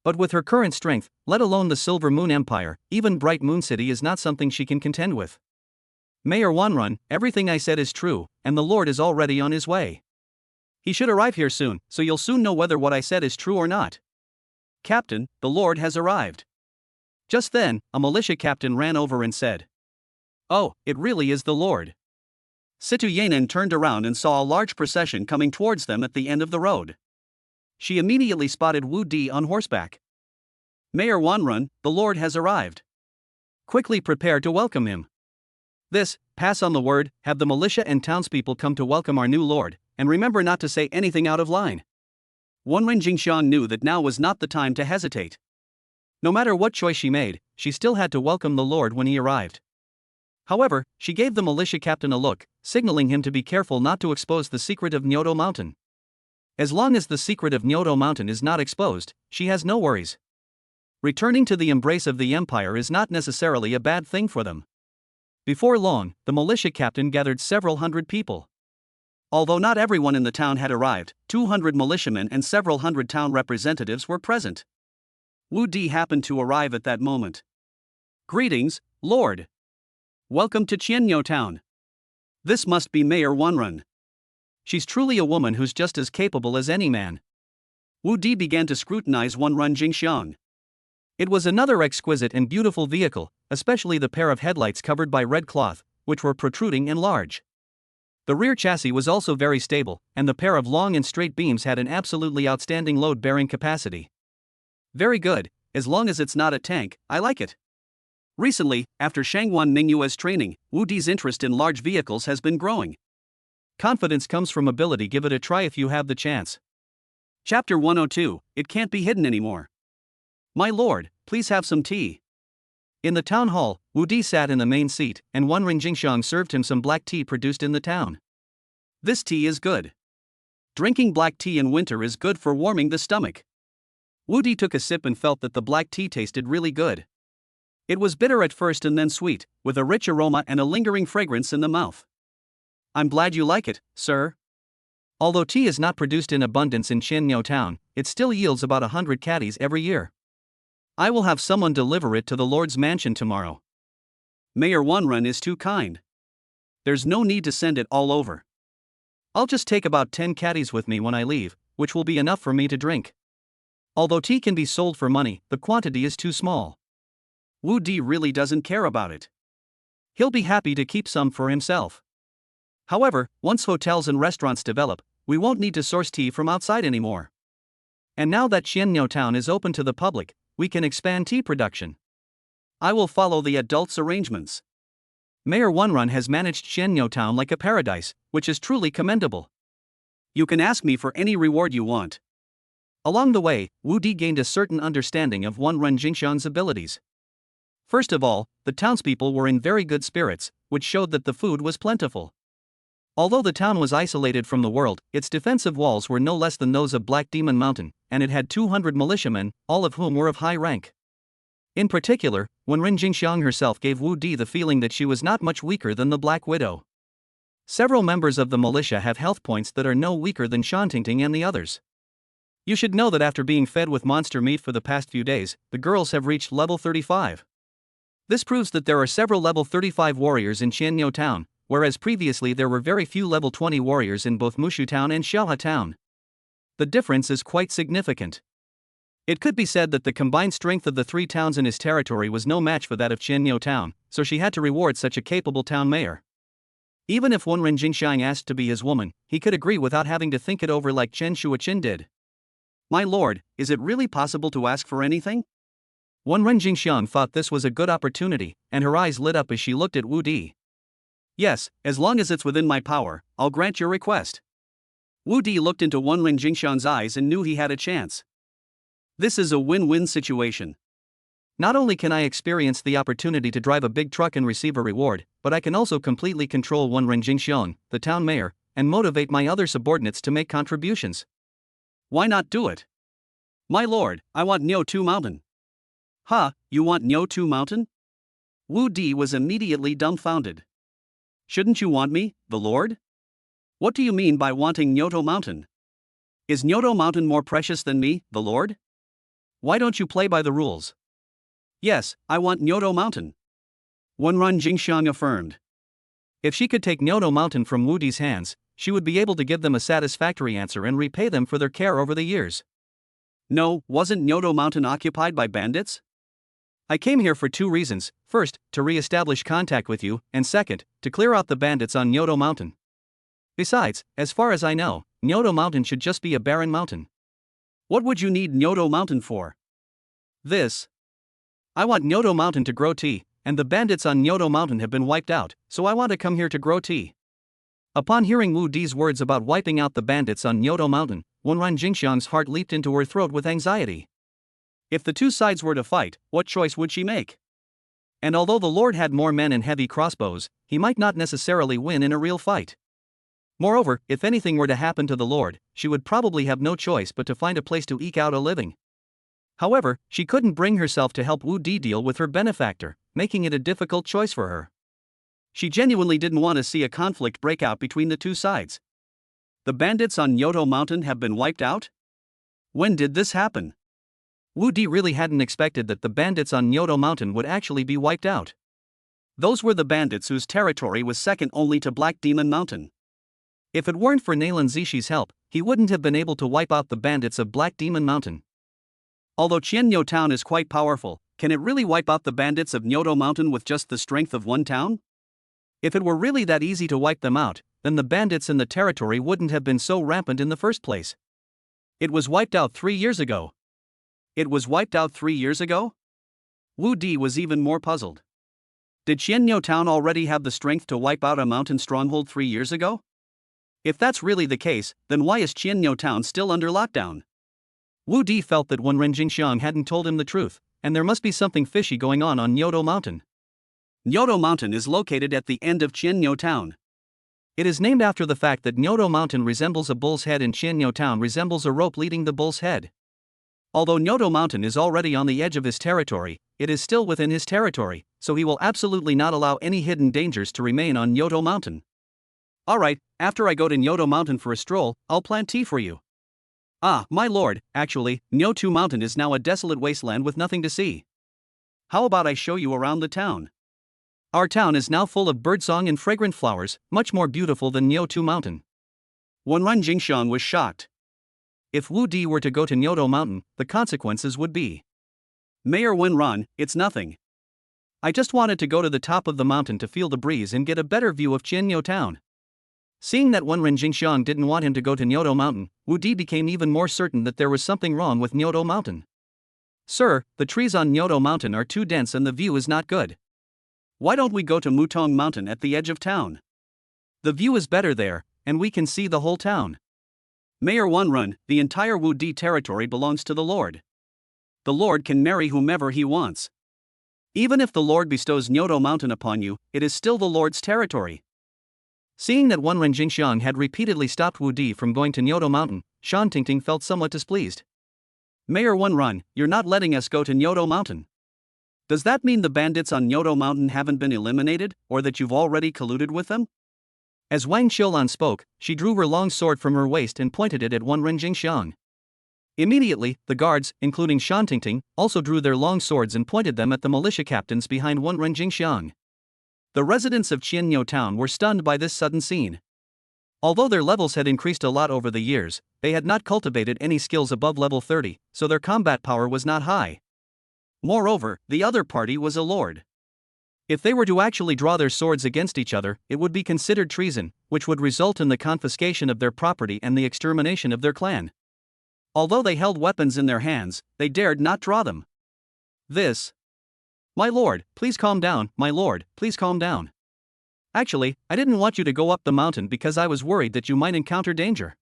But with her current strength, let alone the Silver Moon Empire, even Bright Moon City is not something she can contend with. Mayor Wenren, everything I said is true, and the lord is already on his way. He should arrive here soon, so you'll soon know whether what I said is true or not. Captain, the lord has arrived. Just then, a militia captain ran over and said, "Oh, it really is the lord." Situ Yanin turned around and saw a large procession coming towards them at the end of the road. She immediately spotted Wu Di on horseback. Mayor Wenren, the lord has arrived. Quickly prepare to welcome him. This, pass on the word, have the militia and townspeople come to welcome our new lord, and remember not to say anything out of line. Wenren Jingxiang knew that now was not the time to hesitate. No matter what choice she made, she still had to welcome the lord when he arrived. However, she gave the militia captain a look, signaling him to be careful not to expose the secret of Nyoto Mountain. As long as the secret of Nyoto Mountain is not exposed, she has no worries. Returning to the embrace of the empire is not necessarily a bad thing for them. Before long, the militia captain gathered several hundred people. Although not everyone in the town had arrived, 200 militiamen and several hundred town representatives were present. Wu Di happened to arrive at that moment. Greetings, Lord. Welcome to Qianyo Town. This must be Mayor Wenren. She's truly a woman who's just as capable as any man. Wu Di began to scrutinize Wenren Jingxiang. It was another exquisite and beautiful vehicle, especially the pair of headlights covered by red cloth, which were protruding and large. The rear chassis was also very stable, and the pair of long and straight beams had an absolutely outstanding load-bearing capacity. Very good, as long as it's not a tank, I like it. Recently, after Shangwan Ningyue's training, Wu Di's interest in large vehicles has been growing. Confidence comes from ability. Give it a try if you have the chance. Chapter 102, It Can't Be Hidden Anymore. My lord, please have some tea. In the town hall, Wu Di sat in the main seat, and Wen Jingxiang served him some black tea produced in the town. This tea is good. Drinking black tea in winter is good for warming the stomach. Wu Di took a sip and felt that the black tea tasted really good. It was bitter at first and then sweet, with a rich aroma and a lingering fragrance in the mouth. I'm glad you like it, sir. Although tea is not produced in abundance in Qianniu town, it still yields about 100 caddies every year. I will have someone deliver it to the Lord's mansion tomorrow. Mayor Wanren is too kind. There's no need to send it all over. I'll just take about 10 caddies with me when I leave, which will be enough for me to drink. Although tea can be sold for money, the quantity is too small. Wu Di really doesn't care about it. He'll be happy to keep some for himself. However, once hotels and restaurants develop, we won't need to source tea from outside anymore. And now that Qianniu town is open to the public, we can expand tea production. I will follow the adults' arrangements. Mayor Wanren has managed Qianniu town like a paradise, which is truly commendable. You can ask me for any reward you want. Along the way, Wu Di gained a certain understanding of Wen Jingxiang's abilities. First of all, the townspeople were in very good spirits, which showed that the food was plentiful. Although the town was isolated from the world, its defensive walls were no less than those of Black Demon Mountain, and it had 200 militiamen, all of whom were of high rank. In particular, Wen Jingxiang herself gave Wu Di the feeling that she was not much weaker than the Black Widow. Several members of the militia have health points that are no weaker than Shantingting and the others. You should know that after being fed with monster meat for the past few days, the girls have reached level 35. This proves that there are several level 35 warriors in Qianniu town, whereas previously there were very few level 20 warriors in both Mushu town and Xiaohe town. The difference is quite significant. It could be said that the combined strength of the three towns in his territory was no match for that of Qianniu town, so she had to reward such a capable town mayor. Even if Wen Jingxiang asked to be his woman, he could agree without having to think it over like Chen Shuoqin did. My lord, is it really possible to ask for anything? Wen Jingxiang thought this was a good opportunity, and her eyes lit up as she looked at Wu Di. Yes, as long as it's within my power, I'll grant your request. Wu Di looked into Wen Jingxiang's eyes and knew he had a chance. This is a win-win situation. Not only can I experience the opportunity to drive a big truck and receive a reward, but I can also completely control Wen Jingxiang, the town mayor, and motivate my other subordinates to make contributions. Why not do it? My lord, I want Niutu Mountain. Ha, you want Niutu Mountain? Wu Di was immediately dumbfounded. Shouldn't you want me, the lord? What do you mean by wanting Niutu Mountain? Is Niutu Mountain more precious than me, the lord? Why don't you play by the rules? Yes, I want Niutu Mountain. Wen Jingxiang affirmed. If she could take Niutu Mountain from Wu Di's hands, she would be able to give them a satisfactory answer and repay them for their care over the years. No, wasn't Niutu Mountain occupied by bandits? I came here for two reasons: first, to re-establish contact with you, and second, to clear out the bandits on Niutu Mountain. Besides, as far as I know, Niutu Mountain should just be a barren mountain. What would you need Niutu Mountain for? This. I want Niutu Mountain to grow tea, and the bandits on Niutu Mountain have been wiped out, so I want to come here to grow tea. Upon hearing Wu Di's words about wiping out the bandits on Niutu Mountain, Wen Jingxiang's heart leaped into her throat with anxiety. If the two sides were to fight, what choice would she make? And although the Lord had more men and heavy crossbows, he might not necessarily win in a real fight. Moreover, if anything were to happen to the Lord, she would probably have no choice but to find a place to eke out a living. However, she couldn't bring herself to help Wu Di deal with her benefactor, making it a difficult choice for her. She genuinely didn't want to see a conflict break out between the two sides. The bandits on Niutu Mountain have been wiped out? When did this happen? Wu Di really hadn't expected that the bandits on Niutu Mountain would actually be wiped out. Those were the bandits whose territory was second only to Black Demon Mountain. If it weren't for Naylan Zishi's help, he wouldn't have been able to wipe out the bandits of Black Demon Mountain. Although Qianyo Town is quite powerful, can it really wipe out the bandits of Nyoto Mountain with just the strength of one town? If it were really that easy to wipe them out, then the bandits in the territory wouldn't have been so rampant in the first place. It was wiped out 3 years ago. It was wiped out 3 years ago? Wu Di was even more puzzled. Did Qianyo Town already have the strength to wipe out a mountain stronghold 3 years ago? If that's really the case, then why is Qianyo Town still under lockdown? Wu Di felt that Wenren Jingxiang hadn't told him the truth, and there must be something fishy going on Nyoto Mountain. Nyoto Mountain is located at the end of Qianyo Town. It is named after the fact that Nyoto Mountain resembles a bull's head and Qianyo Town resembles a rope leading the bull's head. Although Nyoto Mountain is already on the edge of his territory, it is still within his territory, so he will absolutely not allow any hidden dangers to remain on Nyoto Mountain. Alright, after I go to Nyoto Mountain for a stroll, I'll plant tea for you. Ah, my lord, actually, Nyoto Mountain is now a desolate wasteland with nothing to see. How about I show you around the town? Our town is now full of birdsong and fragrant flowers, much more beautiful than Nyoto Mountain. Wenren Jingxiang was shocked. If Wu Di were to go to Nyoto Mountain, the consequences would be. Mayor Wenren, it's nothing. I just wanted to go to the top of the mountain to feel the breeze and get a better view of Qianyo Town. Seeing that Wenren Jingxiang didn't want him to go to Nyoto Mountain, Wu Di became even more certain that there was something wrong with Nyoto Mountain. Sir, the trees on Nyoto Mountain are too dense and the view is not good. Why don't we go to Mutong Mountain at the edge of town? The view is better there, and we can see the whole town. Mayor Wenren, the entire Wu Di territory belongs to the Lord. The Lord can marry whomever he wants. Even if the Lord bestows Nyoto Mountain upon you, it is still the Lord's territory. Seeing that Wenren Jingxiang had repeatedly stopped Wu Di from going to Nyoto Mountain, Shan Tingting felt somewhat displeased. Mayor Wenren, you're not letting us go to Nyoto Mountain. Does that mean the bandits on Nyoto Mountain haven't been eliminated, or that you've already colluded with them? As Wang Qiulan spoke, she drew her long sword from her waist and pointed it at Wenren Jingxiang. Immediately, the guards, including Shan Tingting, also drew their long swords and pointed them at the militia captains behind Wenren Jingxiang. The residents of Qianyo Town were stunned by this sudden scene. Although their levels had increased a lot over the years, they had not cultivated any skills above level 30, so their combat power was not high. Moreover, the other party was a lord. If they were to actually draw their swords against each other, it would be considered treason, which would result in the confiscation of their property and the extermination of their clan. Although they held weapons in their hands, they dared not draw them. This. My lord, please calm down, my lord, please calm down. Actually, I didn't want you to go up the mountain because I was worried that you might encounter danger.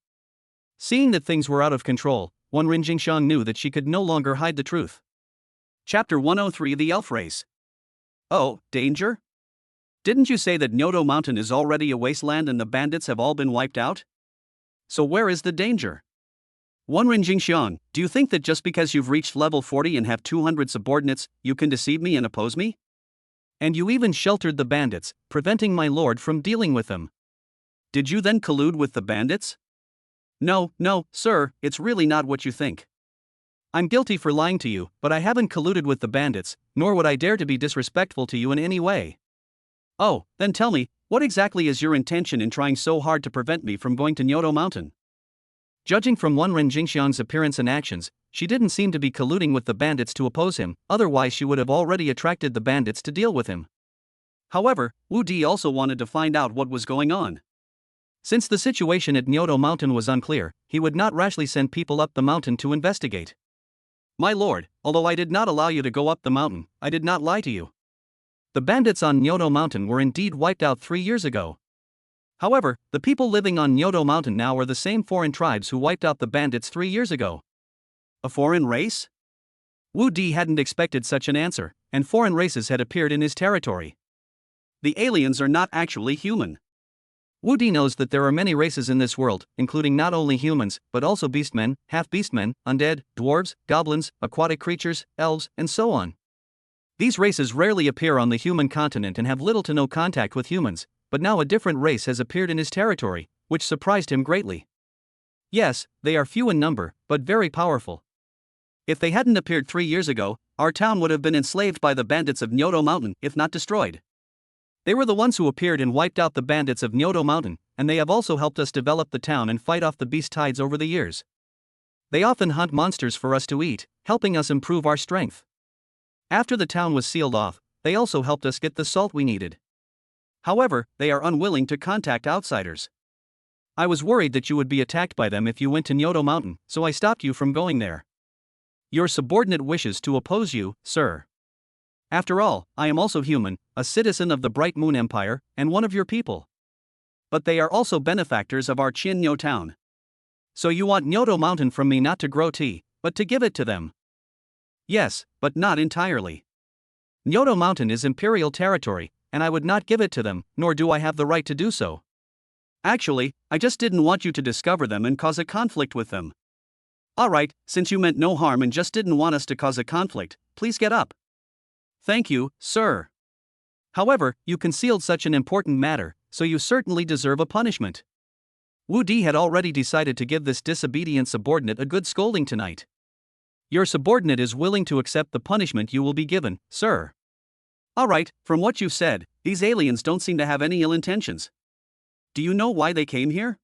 Seeing that things were out of control, Wenren Jingxiang knew that she could no longer hide the truth. Chapter 103 The Elf Race. Oh, danger? Didn't you say that Nyoto Mountain is already a wasteland and the bandits have all been wiped out? So where is the danger? Wenren Jingxiang, do you think that just because you've reached level 40 and have 200 subordinates, you can deceive me and oppose me? And you even sheltered the bandits, preventing my lord from dealing with them. Did you then collude with the bandits? No, sir, it's really not what you think. I'm guilty for lying to you, but I haven't colluded with the bandits, nor would I dare to be disrespectful to you in any way. Oh, then tell me, what exactly is your intention in trying so hard to prevent me from going to Nyoto Mountain? Judging from Wenren Jingxiang's appearance and actions, she didn't seem to be colluding with the bandits to oppose him, otherwise she would have already attracted the bandits to deal with him. However, Wu Di also wanted to find out what was going on. Since the situation at Nyoto Mountain was unclear, he would not rashly send people up the mountain to investigate. My lord, although I did not allow you to go up the mountain, I did not lie to you. The bandits on Nyoto Mountain were indeed wiped out 3 years ago. However, the people living on Nyoto Mountain now are the same foreign tribes who wiped out the bandits 3 years ago. A foreign race? Wu Di hadn't expected such an answer, and foreign races had appeared in his territory. The aliens are not actually human. Wu Di knows that there are many races in this world, including not only humans, but also beastmen, half-beastmen, undead, dwarves, goblins, aquatic creatures, elves, and so on. These races rarely appear on the human continent and have little to no contact with humans, but now a different race has appeared in his territory, which surprised him greatly. Yes, they are few in number, but very powerful. If they hadn't appeared 3 years ago, our town would have been enslaved by the bandits of Nyoto Mountain, if not destroyed. They were the ones who appeared and wiped out the bandits of Nyoto Mountain, and they have also helped us develop the town and fight off the beast tides over the years. They often hunt monsters for us to eat, helping us improve our strength. After the town was sealed off, they also helped us get the salt we needed. However, they are unwilling to contact outsiders. I was worried that you would be attacked by them if you went to Nyoto Mountain, so I stopped you from going there. Your subordinate wishes to oppose you, sir. After all, I am also human, a citizen of the Bright Moon Empire, and one of your people. But they are also benefactors of our Chinyo town. So you want Nyoto Mountain from me not to grow tea, but to give it to them? Yes, but not entirely. Nyoto Mountain is imperial territory, and I would not give it to them, nor do I have the right to do so. Actually, I just didn't want you to discover them and cause a conflict with them. Alright, since you meant no harm and just didn't want us to cause a conflict, please get up. Thank you, sir. However, you concealed such an important matter, so you certainly deserve a punishment. Wu Di had already decided to give this disobedient subordinate a good scolding tonight. Your subordinate is willing to accept the punishment you will be given, sir. Alright, from what you've said, these aliens don't seem to have any ill intentions. Do you know why they came here?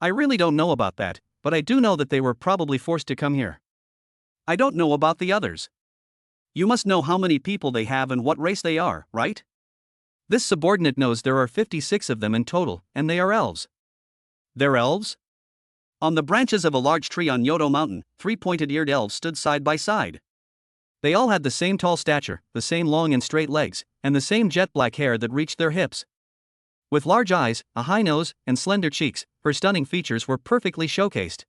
I really don't know about that, but I do know that they were probably forced to come here. I don't know about the others. You must know how many people they have and what race they are, right? This subordinate knows there are 56 of them in total, and they are elves. They're elves? On the branches of a large tree on Nyoto Mountain, 3 pointed-eared elves stood side by side. They all had the same tall stature, the same long and straight legs, and the same jet-black hair that reached their hips. With large eyes, a high nose, and slender cheeks, her stunning features were perfectly showcased.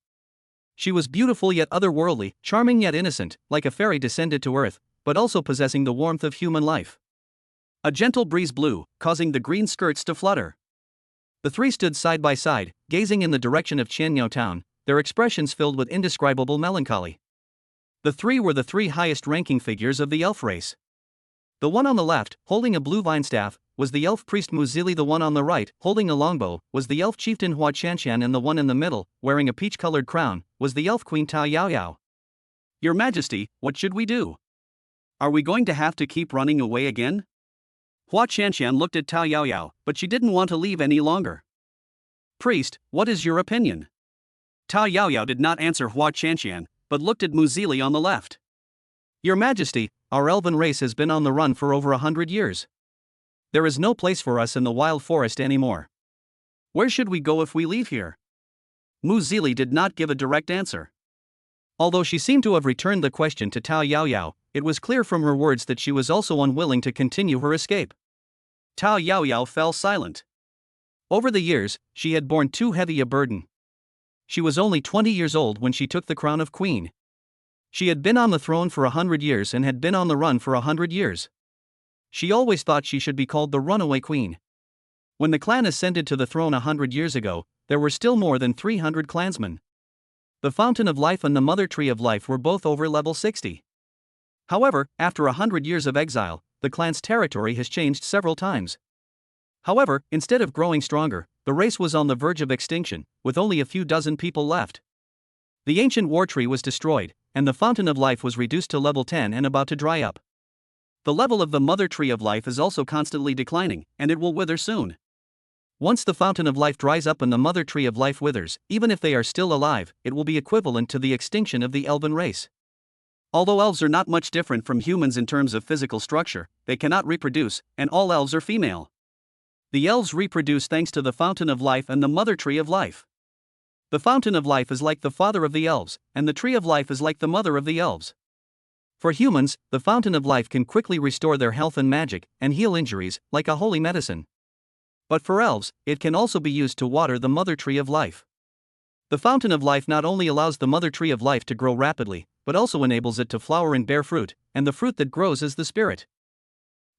She was beautiful yet otherworldly, charming yet innocent, like a fairy descended to earth, but also possessing the warmth of human life. A gentle breeze blew, causing the green skirts to flutter. The three stood side by side, gazing in the direction of Qianyo Town, their expressions filled with indescribable melancholy. The three were the three highest-ranking figures of the elf race. The one on the left, holding a blue vine staff, was the elf priest Muzili. The one on the right, holding a longbow, was the elf chieftain Hua Chanshan, and the one in the middle, wearing a peach-colored crown, was the elf queen Tao Yaoyao. Your Majesty, what should we do? Are we going to have to keep running away again? Hua Chanshan looked at Tao Yaoyao, but she didn't want to leave any longer. Priest, what is your opinion? Tao Yaoyao did not answer Hua Chanshan, but looked at Muzili on the left. Your Majesty, our elven race has been on the run for over 100 years. There is no place for us in the wild forest anymore. Where should we go if we leave here? Muzili did not give a direct answer. Although she seemed to have returned the question to Tao Yaoyao, it was clear from her words that she was also unwilling to continue her escape. Tao Yaoyao fell silent. Over the years, she had borne too heavy a burden. She was only 20 years old when she took the crown of queen. She had been on the throne for 100 years and had been on the run for 100 years. She always thought she should be called the runaway queen. When the clan ascended to the throne 100 years ago, there were still more than 300 clansmen. The Fountain of Life and the Mother Tree of Life were both over level 60. However, after 100 years of exile, the clan's territory has changed several times. However, instead of growing stronger, the race was on the verge of extinction, with only a few dozen people left. The ancient war tree was destroyed, and the Fountain of Life was reduced to level 10 and about to dry up. The level of the Mother Tree of Life is also constantly declining, and it will wither soon. Once the Fountain of Life dries up and the Mother Tree of Life withers, even if they are still alive, it will be equivalent to the extinction of the elven race. Although elves are not much different from humans in terms of physical structure, they cannot reproduce, and all elves are female. The elves reproduce thanks to the Fountain of Life and the Mother Tree of Life. The Fountain of Life is like the father of the elves, and the Tree of Life is like the mother of the elves. For humans, the Fountain of Life can quickly restore their health and magic, and heal injuries, like a holy medicine. But for elves, it can also be used to water the Mother Tree of Life. The Fountain of Life not only allows the Mother Tree of Life to grow rapidly, but also enables it to flower and bear fruit, and the fruit that grows is the spirit.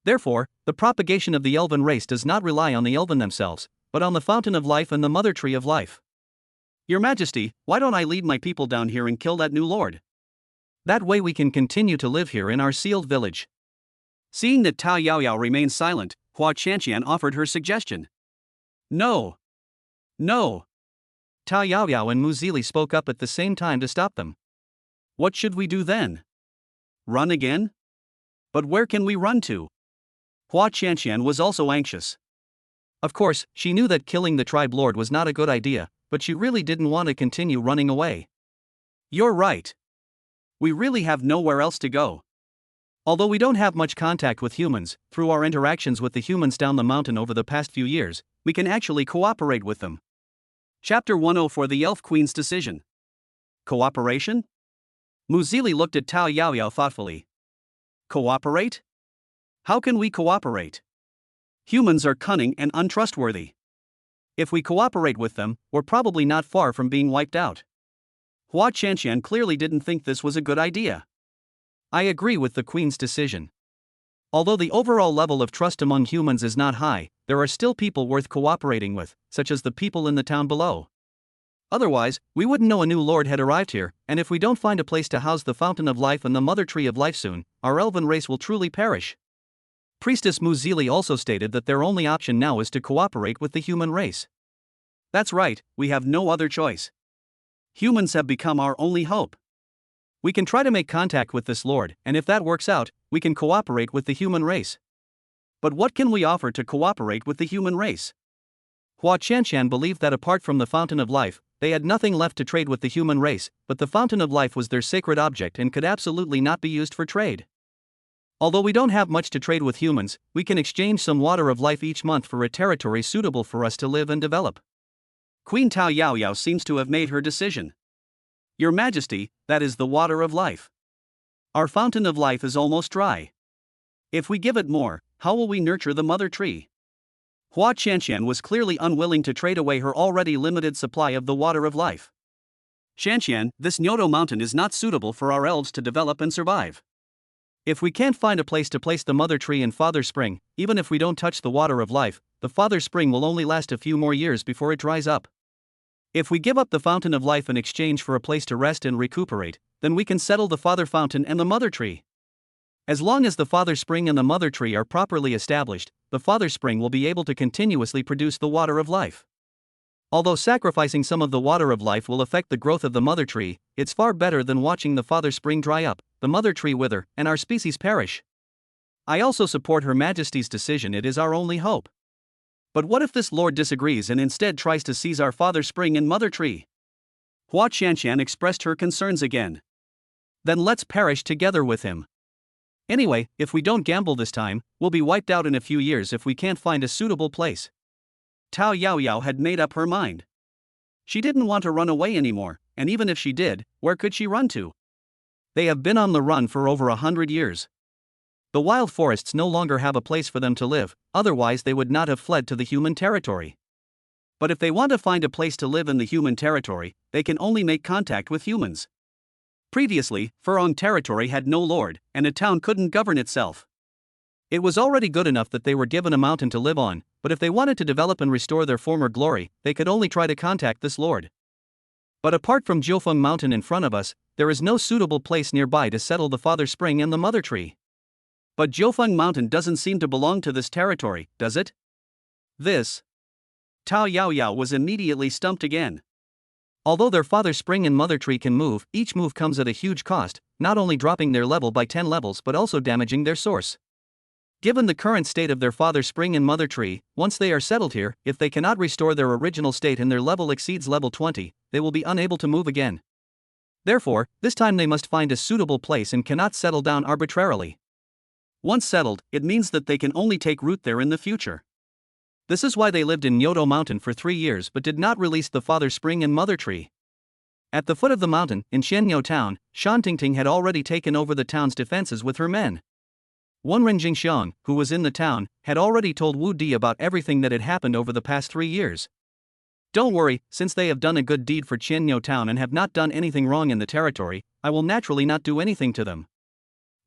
Therefore, the propagation of the elven race does not rely on the elven themselves, but on the Fountain of Life and the Mother Tree of Life. Your Majesty, why don't I lead my people down here and kill that new lord? That way we can continue to live here in our sealed village. Seeing that Tao Yaoyao remained silent, Hua Chanshan offered her suggestion. No. No. Tao Yaoyao and Muzili spoke up at the same time to stop them. What should we do then? Run again? But where can we run to? Hua Chanshan was also anxious. Of course, she knew that killing the tribe lord was not a good idea, but she really didn't want to continue running away. You're right. We really have nowhere else to go. Although we don't have much contact with humans, through our interactions with the humans down the mountain over the past few years, we can actually cooperate with them. Chapter 104, the Elf Queen's Decision. Cooperation? Muzili looked at Tao Yaoyao thoughtfully. Cooperate? How can we cooperate? Humans are cunning and untrustworthy. If we cooperate with them, we're probably not far from being wiped out. Hua Qianqian clearly didn't think this was a good idea. I agree with the Queen's decision. Although the overall level of trust among humans is not high, there are still people worth cooperating with, such as the people in the town below. Otherwise, we wouldn't know a new lord had arrived here, and if we don't find a place to house the Fountain of Life and the Mother Tree of Life soon, our elven race will truly perish. Priestess Muzili also stated that their only option now is to cooperate with the human race. That's right, we have no other choice. Humans have become our only hope. We can try to make contact with this lord, and if that works out, we can cooperate with the human race. But what can we offer to cooperate with the human race? Hua Qianqian believed that apart from the Fountain of Life, they had nothing left to trade with the human race, but the Fountain of Life was their sacred object and could absolutely not be used for trade. Although we don't have much to trade with humans, we can exchange some water of life each month for a territory suitable for us to live and develop. Queen Tao Yaoyao seems to have made her decision. Your Majesty, that is the water of life. Our Fountain of Life is almost dry. If we give it more, how will we nurture the mother tree? Hua Qianqian was clearly unwilling to trade away her already limited supply of the water of life. Qianqian, this Nyoto mountain is not suitable for our elves to develop and survive. If we can't find a place to place the mother tree and Father Spring, even if we don't touch the water of life, the Father Spring will only last a few more years before it dries up. If we give up the Fountain of Life in exchange for a place to rest and recuperate, then we can settle the Father Fountain and the Mother Tree. As long as the Father Spring and the Mother Tree are properly established, the Father Spring will be able to continuously produce the water of life. Although sacrificing some of the water of life will affect the growth of the Mother Tree, it's far better than watching the Father Spring dry up, the Mother Tree wither, and our species perish. I also support Her Majesty's decision. It is our only hope. But what if this lord disagrees and instead tries to seize our Father Spring and Mother Tree? Hua Qianqian expressed her concerns again. Then let's perish together with him. Anyway, if we don't gamble this time, we'll be wiped out in a few years if we can't find a suitable place. Tao Yaoyao had made up her mind. She didn't want to run away anymore, and even if she did, where could she run to? They have been on the run for over 100 years. The wild forests no longer have a place for them to live, otherwise they would not have fled to the human territory. But if they want to find a place to live in the human territory, they can only make contact with humans. Previously, Furong territory had no lord, and a town couldn't govern itself. It was already good enough that they were given a mountain to live on, but if they wanted to develop and restore their former glory, they could only try to contact this lord. But apart from Jiufeng Mountain in front of us, there is no suitable place nearby to settle the Father Spring and the Mother Tree. But Jiufeng Mountain doesn't seem to belong to this territory, does it? This. Tao Yaoyao was immediately stumped again. Although their Father Spring and Mother Tree can move, each move comes at a huge cost, not only dropping their level by 10 levels but also damaging their source. Given the current state of their Father Spring and Mother Tree, once they are settled here, if they cannot restore their original state and their level exceeds level 20, they will be unable to move again. Therefore, this time they must find a suitable place and cannot settle down arbitrarily. Once settled, it means that they can only take root there in the future. This is why they lived in Nyoto Mountain for 3 years but did not release the Father Spring and Mother Tree. At the foot of the mountain, in Xianyou Town, Shan Tingting had already taken over the town's defenses with her men. Wenren Jingxiang, who was in the town, had already told Wu Di about everything that had happened over the past 3 years. Don't worry, since they have done a good deed for Qianyou Town and have not done anything wrong in the territory, I will naturally not do anything to them.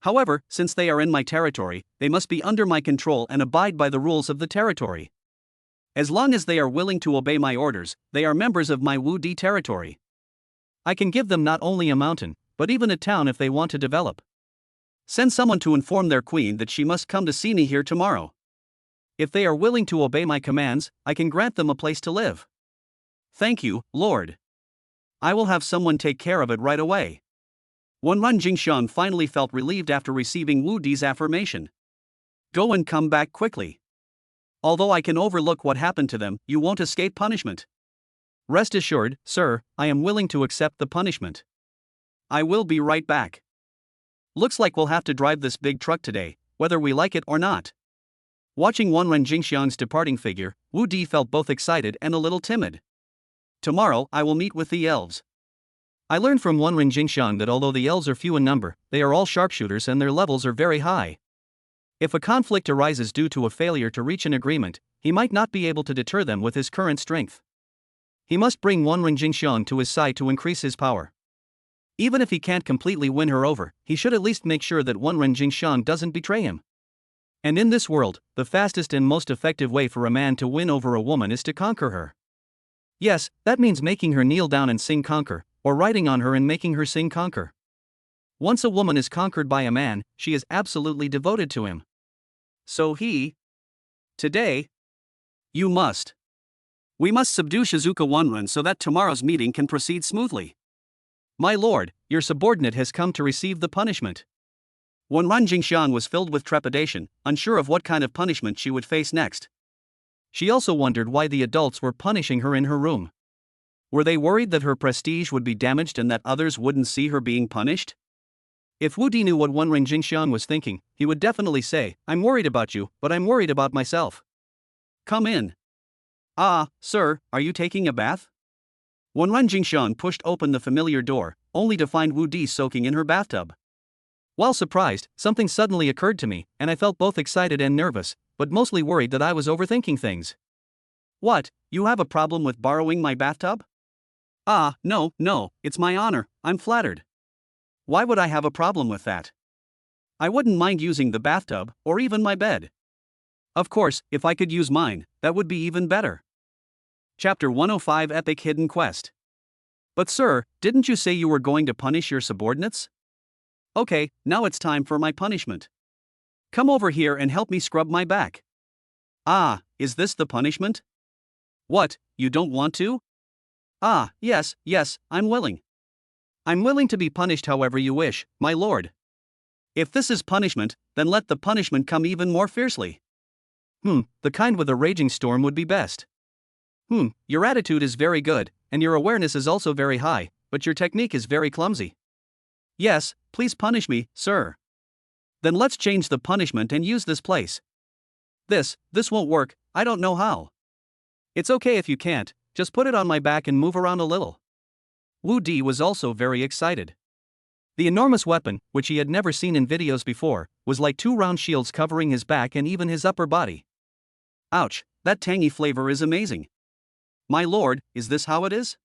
However, since they are in my territory, they must be under my control and abide by the rules of the territory. As long as they are willing to obey my orders, they are members of my Wu Di territory. I can give them not only a mountain, but even a town if they want to develop. Send someone to inform their queen that she must come to see me here tomorrow. If they are willing to obey my commands, I can grant them a place to live. Thank you, Lord. I will have someone take care of it right away. Wenren Jingxiang finally felt relieved after receiving Wu Di's affirmation. Go and come back quickly. Although I can overlook what happened to them, you won't escape punishment. Rest assured, sir, I am willing to accept the punishment. I will be right back. Looks like we'll have to drive this big truck today, whether we like it or not. Watching Wenren Jingxiang's departing figure, Wu Di felt both excited and a little timid. Tomorrow, I will meet with the elves. I learned from Wenren Jingxiang that although the elves are few in number, they are all sharpshooters and their levels are very high. If a conflict arises due to a failure to reach an agreement, he might not be able to deter them with his current strength. He must bring Wenren Jingxiang to his side to increase his power. Even if he can't completely win her over, he should at least make sure that Wenren Jingxiang doesn't betray him. And in this world, the fastest and most effective way for a man to win over a woman is to conquer her. Yes, that means making her kneel down and sing conquer, or riding on her and making her sing conquer. Once a woman is conquered by a man, she is absolutely devoted to him. So today, we must subdue Shizuka Wenren so that tomorrow's meeting can proceed smoothly. My lord, your subordinate has come to receive the punishment. Wenren Jingxiang was filled with trepidation, unsure of what kind of punishment she would face next. She also wondered why the adults were punishing her in her room. Were they worried that her prestige would be damaged and that others wouldn't see her being punished? If Wu Di knew what Wenren Jingxiang was thinking, he would definitely say, "I'm worried about you, but I'm worried about myself. Come in." "Ah, sir, are you taking a bath?" Wenren Jingxiang pushed open the familiar door, only to find Wu Di soaking in her bathtub. While surprised, something suddenly occurred to me, and I felt both excited and nervous, but mostly worried that I was overthinking things. "What, you have a problem with borrowing my bathtub?" "Ah, no, it's my honor, I'm flattered. Why would I have a problem with that? I wouldn't mind using the bathtub, or even my bed. Of course, if I could use mine, that would be even better." Chapter 105 Epic Hidden Quest. "But sir, didn't you say you were going to punish your subordinates?" "Okay, now it's time for my punishment. Come over here and help me scrub my back." "Ah, is this the punishment?" "What, you don't want to?" "Ah, yes, I'm willing. I'm willing to be punished however you wish, my lord." "If this is punishment, then let the punishment come even more fiercely." The kind with a raging storm would be best." Your attitude is very good, and your awareness is also very high, but your technique is very clumsy." "Yes, please punish me, sir." "Then let's change the punishment and use this place." This won't work, I don't know how." "It's okay if you can't, just put it on my back and move around a little." Wu Di was also very excited. The enormous weapon, which he had never seen in videos before, was like two round shields covering his back and even his upper body. Ouch, that tangy flavor is amazing. "My lord, is this how it is?"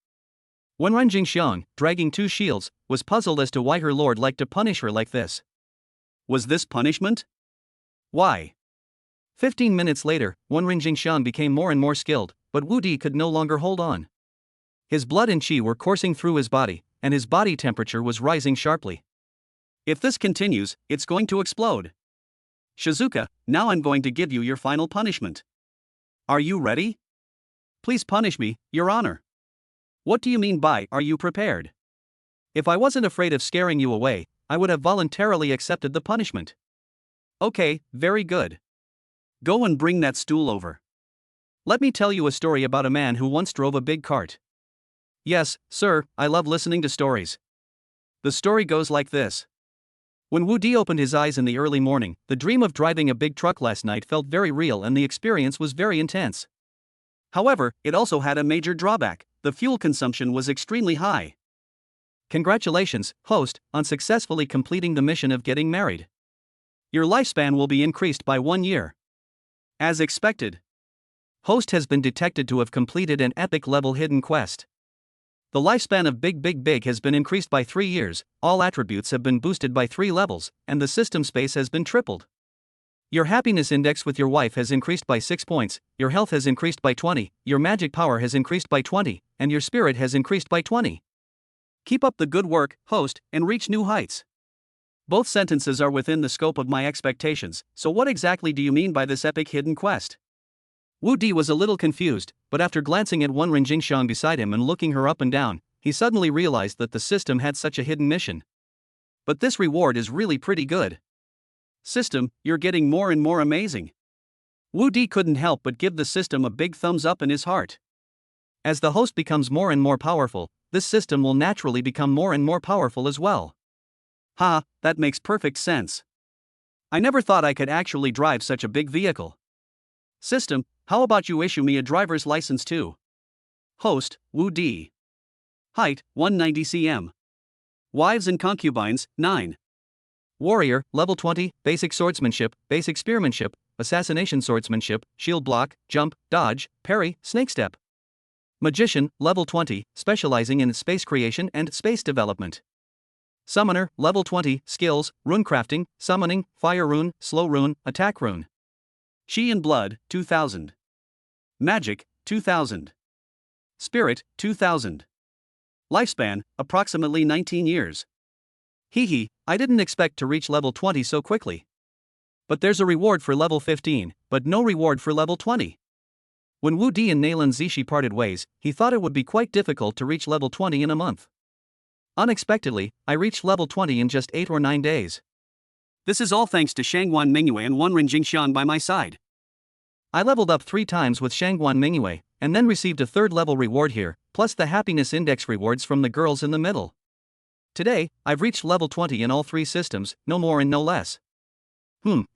Wenren Jingxiang, dragging two shields, was puzzled as to why her lord liked to punish her like this. Was this punishment? Why? 15 minutes later, Wenren Jingxiang became more and more skilled, but Wu Di could no longer hold on. His blood and qi were coursing through his body, and his body temperature was rising sharply. If this continues, it's going to explode. "Shizuka, now I'm going to give you your final punishment. Are you ready?" "Please punish me, your honor." "What do you mean by, are you prepared?" "If I wasn't afraid of scaring you away, I would have voluntarily accepted the punishment." "Okay, very good. Go and bring that stool over. Let me tell you a story about a man who once drove a big cart." "Yes, sir, I love listening to stories." The story goes like this. When Wu Di opened his eyes in the early morning, the dream of driving a big truck last night felt very real and the experience was very intense. However, it also had a major drawback: the fuel consumption was extremely high. Congratulations, host, on successfully completing the mission of getting married. Your lifespan will be increased by 1 year. As expected, host has been detected to have completed an epic level hidden quest. The lifespan of Big has been increased by 3 years, all attributes have been boosted by 3 levels, and the system space has been tripled. Your happiness index with your wife has increased by 6 points, your health has increased by 20, your magic power has increased by 20, and your spirit has increased by 20. Keep up the good work, host, and reach new heights. Both sentences are within the scope of my expectations, so what exactly do you mean by this epic hidden quest? Wu Di was a little confused, but after glancing at Wenren Jingxiang beside him and looking her up and down, he suddenly realized that the system had such a hidden mission. But this reward is really pretty good. System, you're getting more and more amazing. Wu Di couldn't help but give the system a big thumbs up in his heart. As the host becomes more and more powerful, this system will naturally become more and more powerful as well. Ha, that makes perfect sense. I never thought I could actually drive such a big vehicle. System, how about you issue me a driver's license too? Host, Wu D. Height, 190 cm. Wives and concubines, 9. Warrior, level 20, basic swordsmanship, basic spearmanship, assassination swordsmanship, shield block, jump, dodge, parry, snake step. Magician, level 20, specializing in space creation and space development. Summoner, level 20, skills, rune crafting, summoning, fire rune, slow rune, attack rune. Chi and blood, 2000. Magic, 2000. Spirit, 2000. Lifespan, approximately 19 years. Hee, I didn't expect to reach level 20 so quickly. But there's a reward for level 15, but no reward for level 20. When Wu Di and Naylan Zishi parted ways, he thought it would be quite difficult to reach level 20 in a month. Unexpectedly, I reached level 20 in just 8 or 9 days. This is all thanks to Shangguan Mingyue and Wenren Jingxiang by my side. I leveled up 3 times with Shangguan Mingyue, and then received a 3rd level reward here, plus the happiness index rewards from the girls in the middle. Today, I've reached level 20 in all 3 systems, no more and no less.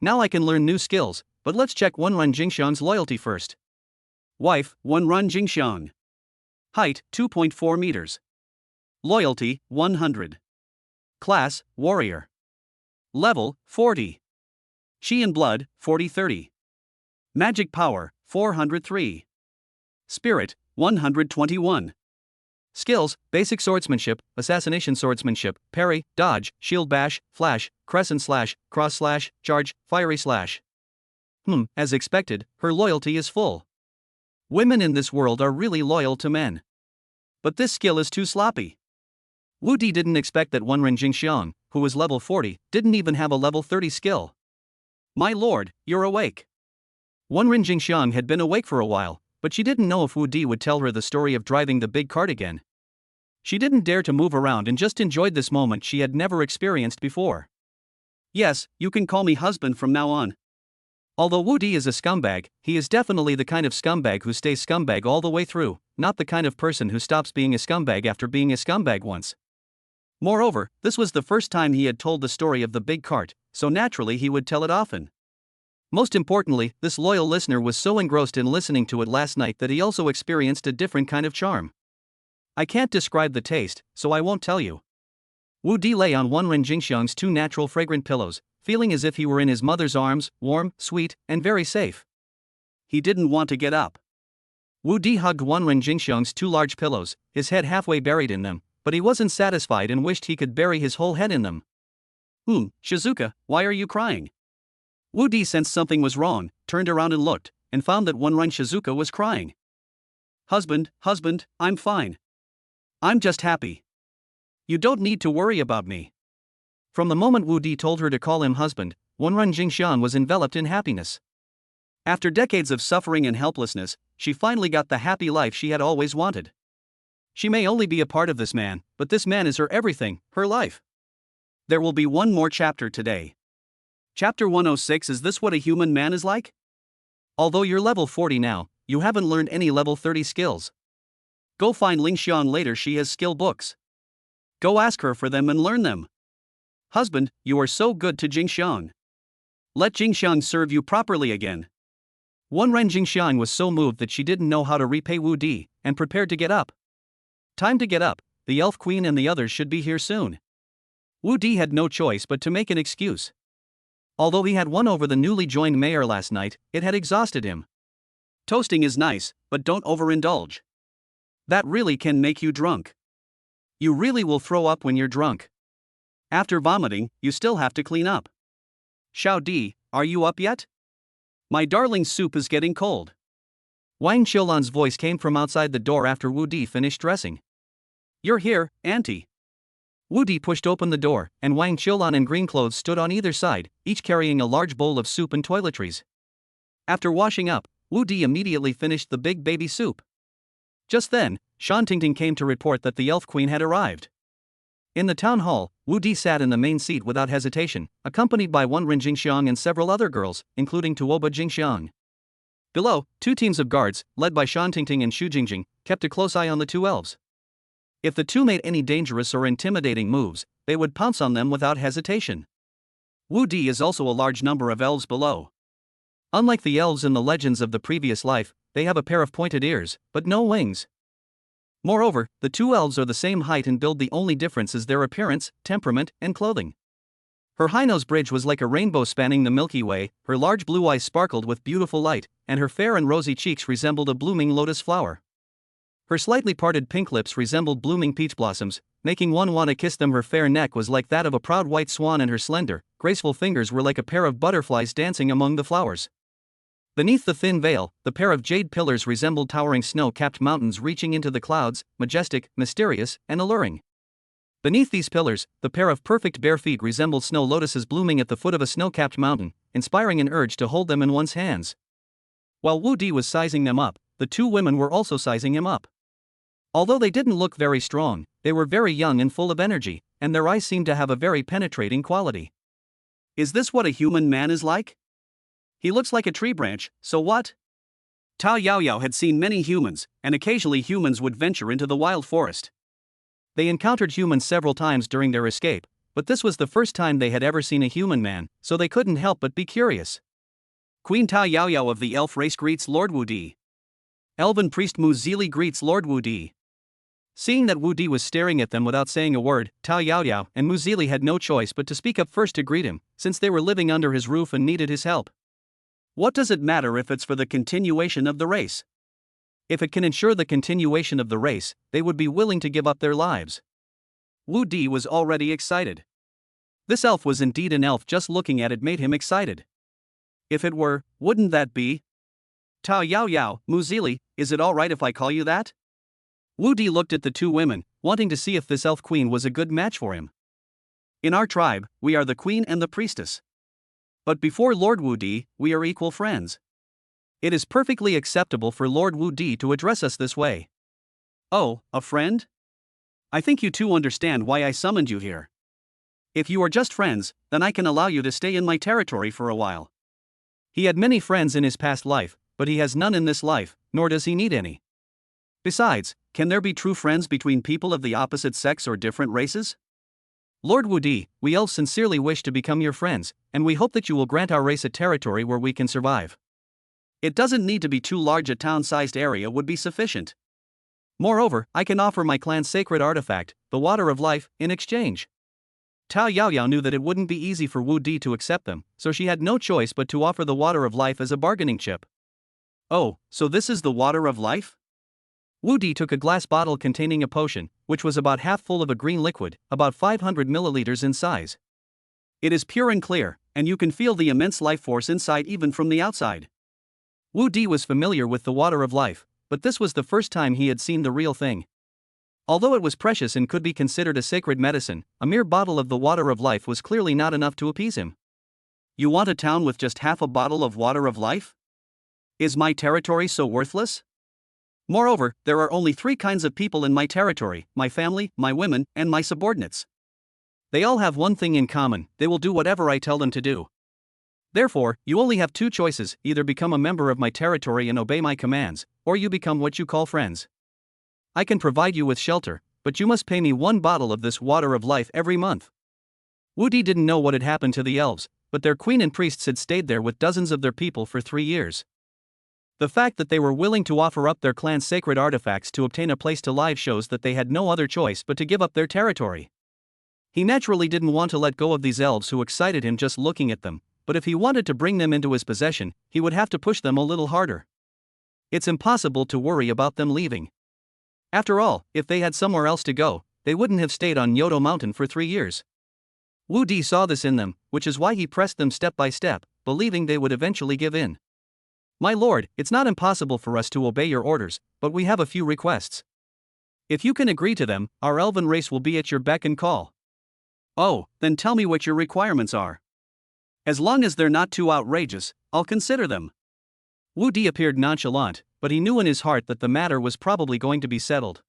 Now I can learn new skills, but let's check Wenren Jingxiang's loyalty first. Wife, Wenren Jingxiang. Height, 2.4 meters. Loyalty, 100. Class, Warrior. Level, 40. Chi and blood, 40-30. Magic power, 403. Spirit, 121. Skills, basic swordsmanship, assassination swordsmanship, parry, dodge, shield bash, flash, crescent slash, cross slash, charge, fiery slash. As expected, her loyalty is full. Women in this world are really loyal to men. But this skill is too sloppy. Wu Di didn't expect that Wenren Jingxiang, who was level 40, didn't even have a level 30 skill. My lord, you're awake. Wenren Jingxiang had been awake for a while, but she didn't know if Wu Di would tell her the story of driving the big cart again. She didn't dare to move around and just enjoyed this moment she had never experienced before. Yes, you can call me husband from now on. Although Wu Di is a scumbag, he is definitely the kind of scumbag who stays scumbag all the way through, not the kind of person who stops being a scumbag after being a scumbag once. Moreover, this was the first time he had told the story of the big cart, so naturally he would tell it often. Most importantly, this loyal listener was so engrossed in listening to it last night that he also experienced a different kind of charm. I can't describe the taste, so I won't tell you. Wu Di lay on Wenren Jingxiang's 2 natural fragrant pillows, feeling as if he were in his mother's arms, warm, sweet, and very safe. He didn't want to get up. Wu Di hugged Wenren Jingxiang's 2 large pillows, his head halfway buried in them, but he wasn't satisfied and wished he could bury his whole head in them. Shizuka, why are you crying? Wu Di sensed something was wrong, turned around and looked, and found that Wenren Shizuka was crying. Husband, I'm fine. I'm just happy. You don't need to worry about me. From the moment Wu Di told her to call him husband, Wenren Jingxiang was enveloped in happiness. After decades of suffering and helplessness, she finally got the happy life she had always wanted. She may only be a part of this man, but this man is her everything, her life. There will be one more chapter today. Chapter 106. Is this what a human man is like? Although you're level 40 now, you haven't learned any level 30 skills. Go find Ling Xian later, she has skill books. Go ask her for them and learn them. Husband, you are so good to Jingxiang. Let Jingxiang serve you properly again. Wenren Jingxiang was so moved that she didn't know how to repay Wu Di, and prepared to get up. Time to get up, the Elf Queen and the others should be here soon. Wu Di had no choice but to make an excuse. Although he had won over the newly joined mayor last night, it had exhausted him. Toasting is nice, but don't overindulge. That really can make you drunk. You really will throw up when you're drunk. After vomiting, you still have to clean up. Xiao Di, are you up yet? My darling, soup is getting cold. Wang Qiulan's voice came from outside the door after Wu Di finished dressing. You're here, Auntie. Wu Di pushed open the door, and Wang Qiulan in green clothes stood on either side, each carrying a large bowl of soup and toiletries. After washing up, Wu Di immediately finished the big baby soup. Just then, Shan Tingting came to report that the Elf Queen had arrived. In the town hall, Wu Di sat in the main seat without hesitation, accompanied by Wenren Jingxiang and several other girls, including Tuoba Jingxiang. Below, 2 teams of guards, led by Shan Tingting and Xu Jingjing, kept a close eye on the 2 elves. If the two made any dangerous or intimidating moves, they would pounce on them without hesitation. Wu Di is also a large number of elves below. Unlike the elves in the legends of the previous life, they have a pair of pointed ears, but no wings. Moreover, the two elves are the same height and build, the only difference is their appearance, temperament, and clothing. Her high nose bridge was like a rainbow spanning the Milky Way, her large blue eyes sparkled with beautiful light, and her fair and rosy cheeks resembled a blooming lotus flower. Her slightly parted pink lips resembled blooming peach blossoms, making one want to kiss them. Her fair neck was like that of a proud white swan, and her slender, graceful fingers were like a pair of butterflies dancing among the flowers. Beneath the thin veil, the pair of jade pillars resembled towering snow-capped mountains reaching into the clouds, majestic, mysterious, and alluring. Beneath these pillars, the pair of perfect bare feet resembled snow lotuses blooming at the foot of a snow-capped mountain, inspiring an urge to hold them in one's hands. While Wu Di was sizing them up, the two women were also sizing him up. Although they didn't look very strong, they were very young and full of energy, and their eyes seemed to have a very penetrating quality. Is this what a human man is like? He looks like a tree branch, so what? Tao Yaoyao had seen many humans, and occasionally humans would venture into the wild forest. They encountered humans several times during their escape, but this was the first time they had ever seen a human man, so they couldn't help but be curious. Queen Tao Yaoyao of the elf race greets Lord Wu Di. Elven priest Mu Zili greets Lord Wu Di. Seeing that Wu Di was staring at them without saying a word, Tao Yaoyao and Mu Zili had no choice but to speak up first to greet him, since they were living under his roof and needed his help. What does it matter if it's for the continuation of the race? If it can ensure the continuation of the race, they would be willing to give up their lives. Wu Di was already excited. This elf was indeed an elf, just looking at it made him excited. If it were, wouldn't that be? Tao Yaoyao, Mu Zili, is it alright if I call you that? Wu Di looked at the two women, wanting to see if this elf queen was a good match for him. In our tribe, we are the queen and the priestess. But before Lord Wu Di, we are equal friends. It is perfectly acceptable for Lord Wu Di to address us this way. Oh, a friend? I think you two understand why I summoned you here. If you are just friends, then I can allow you to stay in my territory for a while. He had many friends in his past life, but he has none in this life, nor does he need any. Besides, can there be true friends between people of the opposite sex or different races? Lord Wu Di, we elves sincerely wish to become your friends, and we hope that you will grant our race a territory where we can survive. It doesn't need to be too large, a town-sized area would be sufficient. Moreover, I can offer my clan's sacred artifact, the Water of Life, in exchange. Tao Yaoyao knew that it wouldn't be easy for Wu Di to accept them, so she had no choice but to offer the Water of Life as a bargaining chip. Oh, so this is the Water of Life? Wu Di took a glass bottle containing a potion, which was about half full of a green liquid, about 500 milliliters in size. It is pure and clear, and you can feel the immense life force inside even from the outside. Wu Di was familiar with the Water of Life, but this was the first time he had seen the real thing. Although it was precious and could be considered a sacred medicine, a mere bottle of the Water of Life was clearly not enough to appease him. You want a town with just half a bottle of Water of Life? Is my territory so worthless? Moreover, there are only 3 kinds of people in my territory: my family, my women, and my subordinates. They all have one thing in common: they will do whatever I tell them to do. Therefore, you only have 2 choices: either become a member of my territory and obey my commands, or you become what you call friends. I can provide you with shelter, but you must pay me 1 bottle of this Water of Life every month. Wu Di didn't know what had happened to the elves, but their queen and priests had stayed there with dozens of their people for 3 years. The fact that they were willing to offer up their clan's sacred artifacts to obtain a place to live shows that they had no other choice but to give up their territory. He naturally didn't want to let go of these elves who excited him just looking at them, but if he wanted to bring them into his possession, he would have to push them a little harder. It's impossible to worry about them leaving. After all, if they had somewhere else to go, they wouldn't have stayed on Yodo Mountain for 3 years. Wu Di saw this in them, which is why he pressed them step by step, believing they would eventually give in. My lord, it's not impossible for us to obey your orders, but we have a few requests. If you can agree to them, our elven race will be at your beck and call. Oh, then tell me what your requirements are. As long as they're not too outrageous, I'll consider them. Wu Di appeared nonchalant, but he knew in his heart that the matter was probably going to be settled.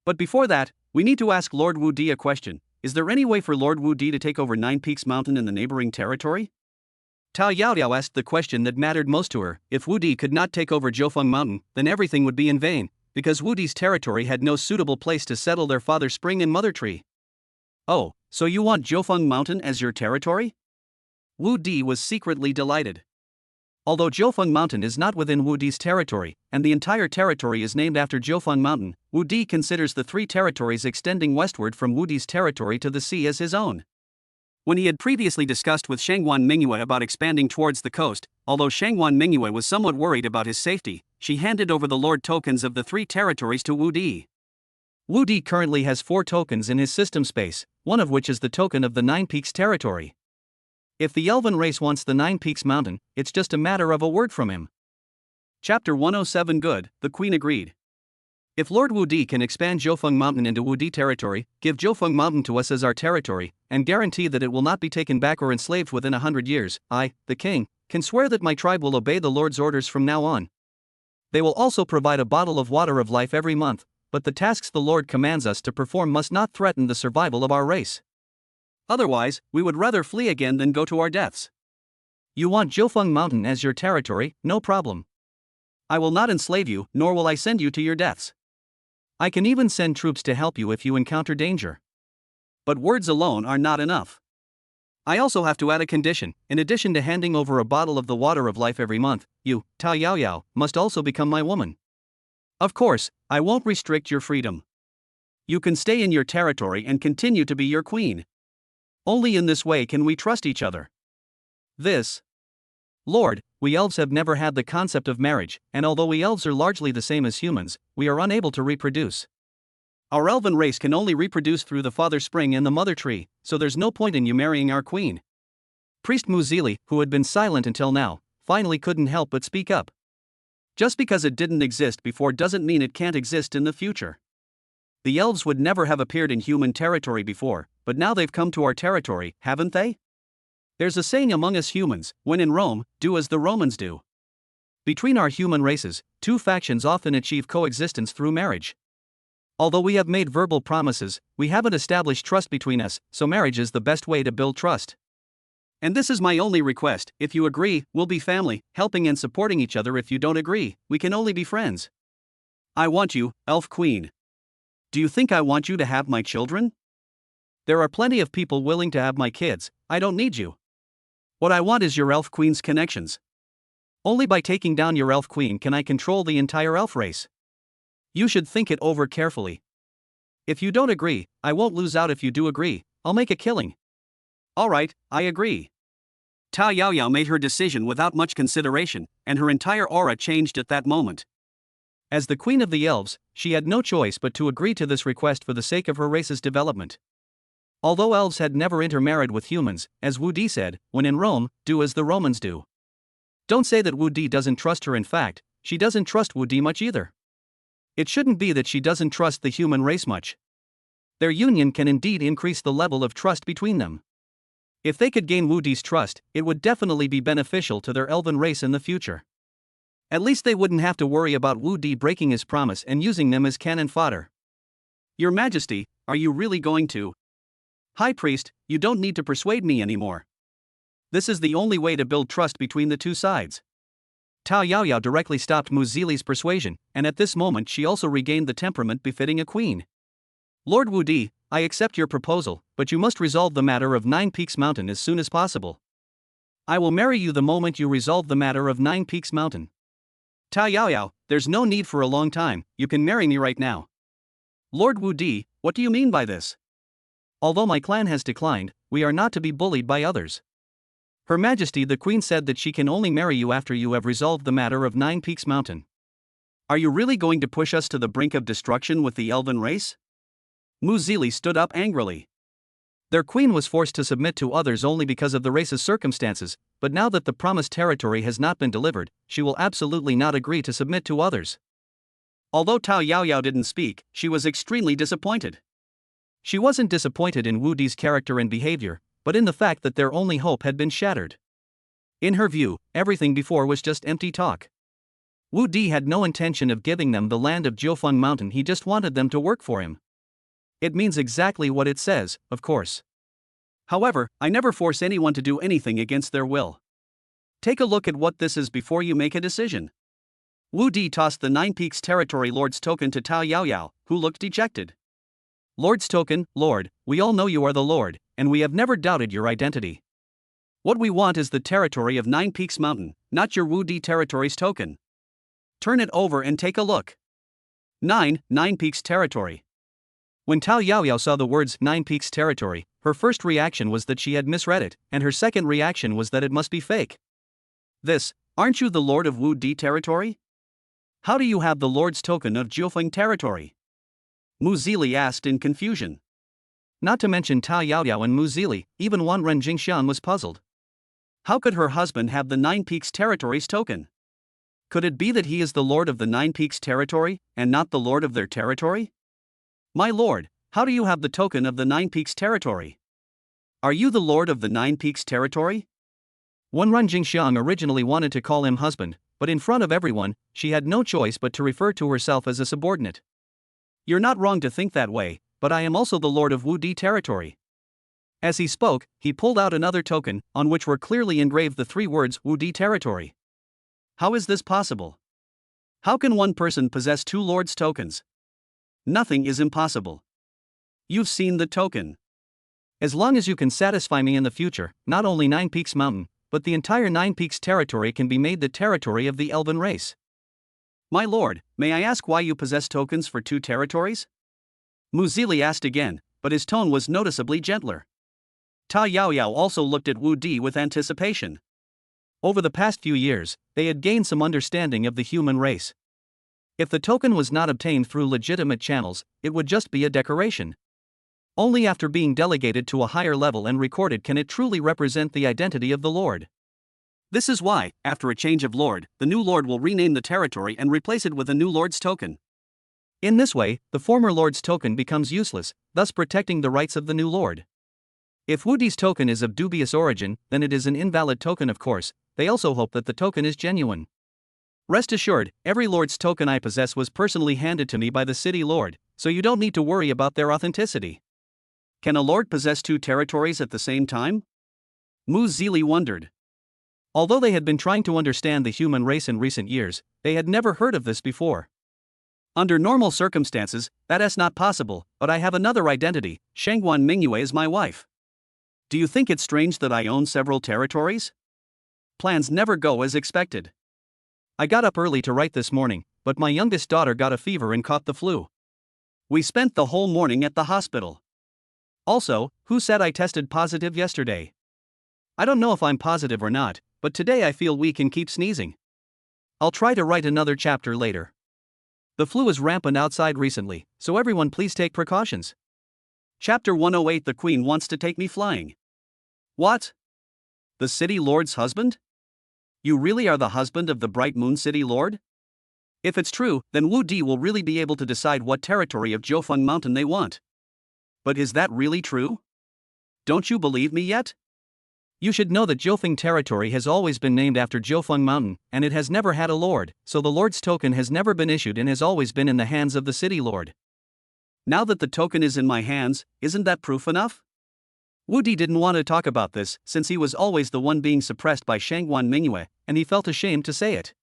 But before that, we need to ask Lord Wu Di a question. Is there any way for Lord Wu Di to take over 9 Peaks Mountain in the neighboring territory? Tao Yaoyao asked the question that mattered most to her. If Wu Di could not take over Jiufeng Mountain, then everything would be in vain, because Wu Di's territory had no suitable place to settle their father spring and mother tree. Oh, so you want Jiufeng Mountain as your territory? Wu Di was secretly delighted. Although Jiufeng Mountain is not within Wu Di's territory, and the entire territory is named after Jiufeng Mountain, Wu Di considers the 3 territories extending westward from Wu Di's territory to the sea as his own. When he had previously discussed with Shangguan Mingyue about expanding towards the coast, although Shangguan Mingyue was somewhat worried about his safety, she handed over the lord tokens of the 3 territories to Wu Di. Wu Di currently has 4 tokens in his system space, one of which is the token of the 9 Peaks territory. If the Elven race wants the 9 Peaks mountain, it's just a matter of a word from him. Chapter 107 Good, the Queen agreed. If Lord Wu Di can expand Jiufeng Mountain into Wu Di territory, give Jiufeng Mountain to us as our territory, and guarantee that it will not be taken back or enslaved within 100 years, I, the king, can swear that my tribe will obey the Lord's orders from now on. They will also provide a bottle of water of life every month, but the tasks the Lord commands us to perform must not threaten the survival of our race. Otherwise, we would rather flee again than go to our deaths. You want Jiufeng Mountain as your territory, no problem. I will not enslave you, nor will I send you to your deaths. I can even send troops to help you if you encounter danger. But words alone are not enough. I also have to add a condition. In addition to handing over a bottle of the water of life every month, you, Tao Yaoyao, must also become my woman. Of course, I won't restrict your freedom. You can stay in your territory and continue to be your queen. Only in this way can we trust each other. This. Lord, we elves have never had the concept of marriage, and although we elves are largely the same as humans, we are unable to reproduce. Our elven race can only reproduce through the father spring and the mother tree, so there's no point in you marrying our queen. Priest Muzili, who had been silent until now, finally couldn't help but speak up. Just because it didn't exist before doesn't mean it can't exist in the future. The elves would never have appeared in human territory before, but now they've come to our territory, haven't they? There's a saying among us humans, when in Rome, do as the Romans do. Between our human races, 2 factions often achieve coexistence through marriage. Although we have made verbal promises, we haven't established trust between us, so marriage is the best way to build trust. And this is my only request: if you agree, we'll be family, helping and supporting each other. If you don't agree, we can only be friends. I want you, Elf Queen. Do you think I want you to have my children? There are plenty of people willing to have my kids, I don't need you. What I want is your Elf Queen's connections. Only by taking down your Elf Queen can I control the entire elf race. You should think it over carefully. If you don't agree, I won't lose out. If you do agree, I'll make a killing. Alright, I agree. Tao Yaoyao made her decision without much consideration, and her entire aura changed at that moment. As the queen of the elves, she had no choice but to agree to this request for the sake of her race's development. Although elves had never intermarried with humans, as Wu Di said, when in Rome, do as the Romans do. Don't say that Wu Di doesn't trust her. In fact, she doesn't trust Wu Di much either. It shouldn't be that she doesn't trust the human race much. Their union can indeed increase the level of trust between them. If they could gain Wu Di's trust, it would definitely be beneficial to their elven race in the future. At least they wouldn't have to worry about Wu Di breaking his promise and using them as cannon fodder. Your Majesty, are you really going to? High Priest, you don't need to persuade me anymore. This is the only way to build trust between the 2 sides. Tao Yaoyao directly stopped Muzili's persuasion, and at this moment she also regained the temperament befitting a queen. Lord Wu Di, I accept your proposal, but you must resolve the matter of 9 Peaks Mountain as soon as possible. I will marry you the moment you resolve the matter of 9 Peaks Mountain. Tao Yaoyao, there's no need for a long time, you can marry me right now. Lord Wu Di, what do you mean by this? Although my clan has declined, we are not to be bullied by others. Her Majesty the Queen said that she can only marry you after you have resolved the matter of 9 Peaks Mountain. Are you really going to push us to the brink of destruction with the elven race? Muzili stood up angrily. Their queen was forced to submit to others only because of the race's circumstances, but now that the promised territory has not been delivered, she will absolutely not agree to submit to others. Although Tao Yaoyao didn't speak, she was extremely disappointed. She wasn't disappointed in Wu Di's character and behavior, but in the fact that their only hope had been shattered. In her view, everything before was just empty talk. Wu Di had no intention of giving them the land of Jiufeng Mountain. He just wanted them to work for him. It means exactly what it says, of course. However, I never force anyone to do anything against their will. Take a look at what this is before you make a decision. Wu Di tossed the Nine Peaks Territory Lord's token to Tao Yaoyao, who looked dejected. Lord's token, Lord, we all know you are the Lord, and we have never doubted your identity. What we want is the territory of Nine Peaks Mountain, not your Wu Di Territory's token. Turn it over and take a look. Nine Peaks Territory. When Tao Yaoyao saw the words Nine Peaks Territory, her first reaction was that she had misread it, and her second reaction was that it must be fake. Aren't you the Lord of Wu Di Territory? How do you have the Lord's token of Jiufeng Territory? Mu Zili asked in confusion. Not to mention Tao Yaoyao and Mu Zili, even Wan Ren Jingxian was puzzled. How could her husband have the Nine Peaks Territory's token? Could it be that he is the Lord of the Nine Peaks Territory, and not the Lord of their territory? My lord, how do you have the token of the Nine Peaks Territory? Are you the Lord of the Nine Peaks Territory? Wan Ren Jingxiang originally wanted to call him husband, but in front of everyone, she had no choice but to refer to herself as a subordinate. You're not wrong to think that way, but I am also the Lord of Wu Di Territory. As he spoke, he pulled out another token, on which were clearly engraved the three words Wu Di Territory. How is this possible? How can one person possess two Lord's tokens? Nothing is impossible. You've seen the token. As long as you can satisfy me in the future, not only Nine Peaks Mountain, but the entire Nine Peaks Territory can be made the territory of the elven race. My lord, may I ask why you possess tokens for two territories? Mu Zili asked again, but his tone was noticeably gentler. Tao Yaoyao also looked at Wu Di with anticipation. Over the past few years, they had gained some understanding of the human race. If the token was not obtained through legitimate channels, it would just be a decoration. Only after being delegated to a higher level and recorded can it truly represent the identity of the Lord. This is why, after a change of Lord, the new Lord will rename the territory and replace it with a new Lord's token. In this way, the former Lord's token becomes useless, thus protecting the rights of the new Lord. If Wu Di's token is of dubious origin, then it is an invalid token of course. They also hope that the token is genuine. Rest assured, every Lord's token I possess was personally handed to me by the city Lord, so you don't need to worry about their authenticity. Can a Lord possess two territories at the same time? Mu Zili wondered. Although they had been trying to understand the human race in recent years, they had never heard of this before. Under normal circumstances, that's not possible, but I have another identity. Shangguan Mingyue is my wife. Do you think it's strange that I own several territories? Plans never go as expected. I got up early to write this morning, but my youngest daughter got a fever and caught the flu. We spent the whole morning at the hospital. Also, who said I tested positive yesterday? I don't know if I'm positive or not, but today I feel weak and keep sneezing. I'll try to write another chapter later. The flu is rampant outside recently, so everyone please take precautions. Chapter 108. The Queen wants to take me flying. What? The City Lord's husband? You really are the husband of the Bright Moon City Lord? If it's true, then Wu Di will really be able to decide what territory of Jiufeng Mountain they want. But is that really true? Don't you believe me yet? You should know that Jiufeng Territory has always been named after Jiufeng Mountain, and it has never had a lord, so the Lord's token has never been issued and has always been in the hands of the City Lord. Now that the token is in my hands, isn't that proof enough? Wu Di didn't want to talk about this, since he was always the one being suppressed by Shangguan Mingyue, and he felt ashamed to say it.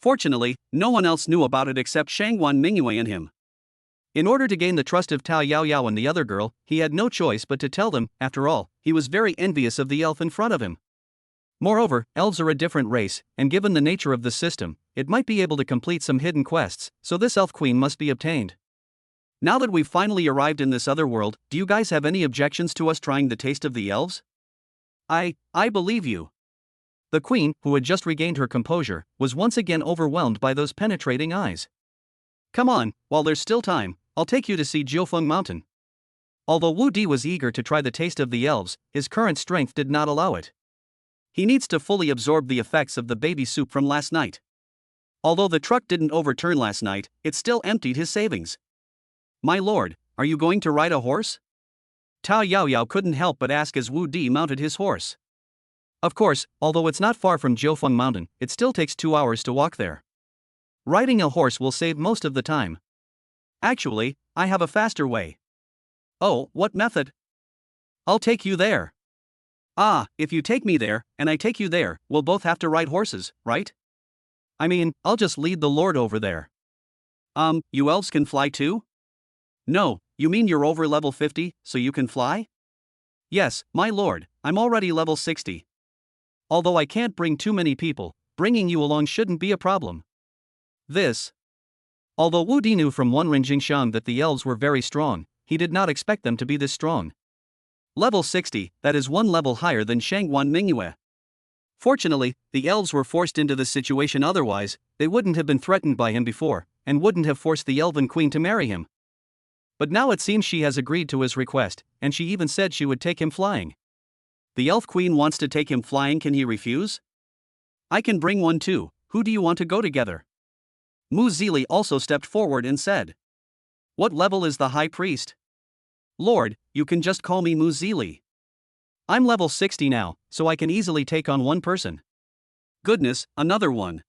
Fortunately, no one else knew about it except Shangguan Mingyue and him. In order to gain the trust of Tao Yaoyao and the other girl, he had no choice but to tell them. After all, he was very envious of the elf in front of him. Moreover, elves are a different race, and given the nature of the system, it might be able to complete some hidden quests, so this elf queen must be obtained. Now that we've finally arrived in this other world, do you guys have any objections to us trying the taste of the elves? I believe you. The queen, who had just regained her composure, was once again overwhelmed by those penetrating eyes. Come on, while there's still time, I'll take you to see Jiufeng Mountain. Although Wu Di was eager to try the taste of the elves, his current strength did not allow it. He needs to fully absorb the effects of the baby soup from last night. Although the truck didn't overturn last night, it still emptied his savings. My lord, are you going to ride a horse? Tao Yaoyao couldn't help but ask as Wu Di mounted his horse. Of course, although it's not far from Jiufeng Mountain, it still takes 2 hours to walk there. Riding a horse will save most of the time. Actually, I have a faster way. Oh, what method? I'll take you there. Ah, if you take me there, and I take you there, we'll both have to ride horses, right? I mean, I'll just lead the Lord over there. You elves can fly too? No, you mean you're over level 50, so you can fly? Yes, my lord, I'm already level 60. Although I can't bring too many people, bringing you along shouldn't be a problem. Although Wu Di knew from One Ring Jingxiang that the elves were very strong, he did not expect them to be this strong. Level 60, that is one level higher than Shangguan Mingyue. Fortunately, the elves were forced into this situation, otherwise, they wouldn't have been threatened by him before, and wouldn't have forced the elven queen to marry him. But now it seems she has agreed to his request, and she even said she would take him flying. The elf queen wants to take him flying, can he refuse? I can bring one too, who do you want to go together? Mu Zili also stepped forward and said. What level is the high priest? Lord, you can just call me Mu Zili. I'm level 60 now, so I can easily take on one person. Goodness, another one.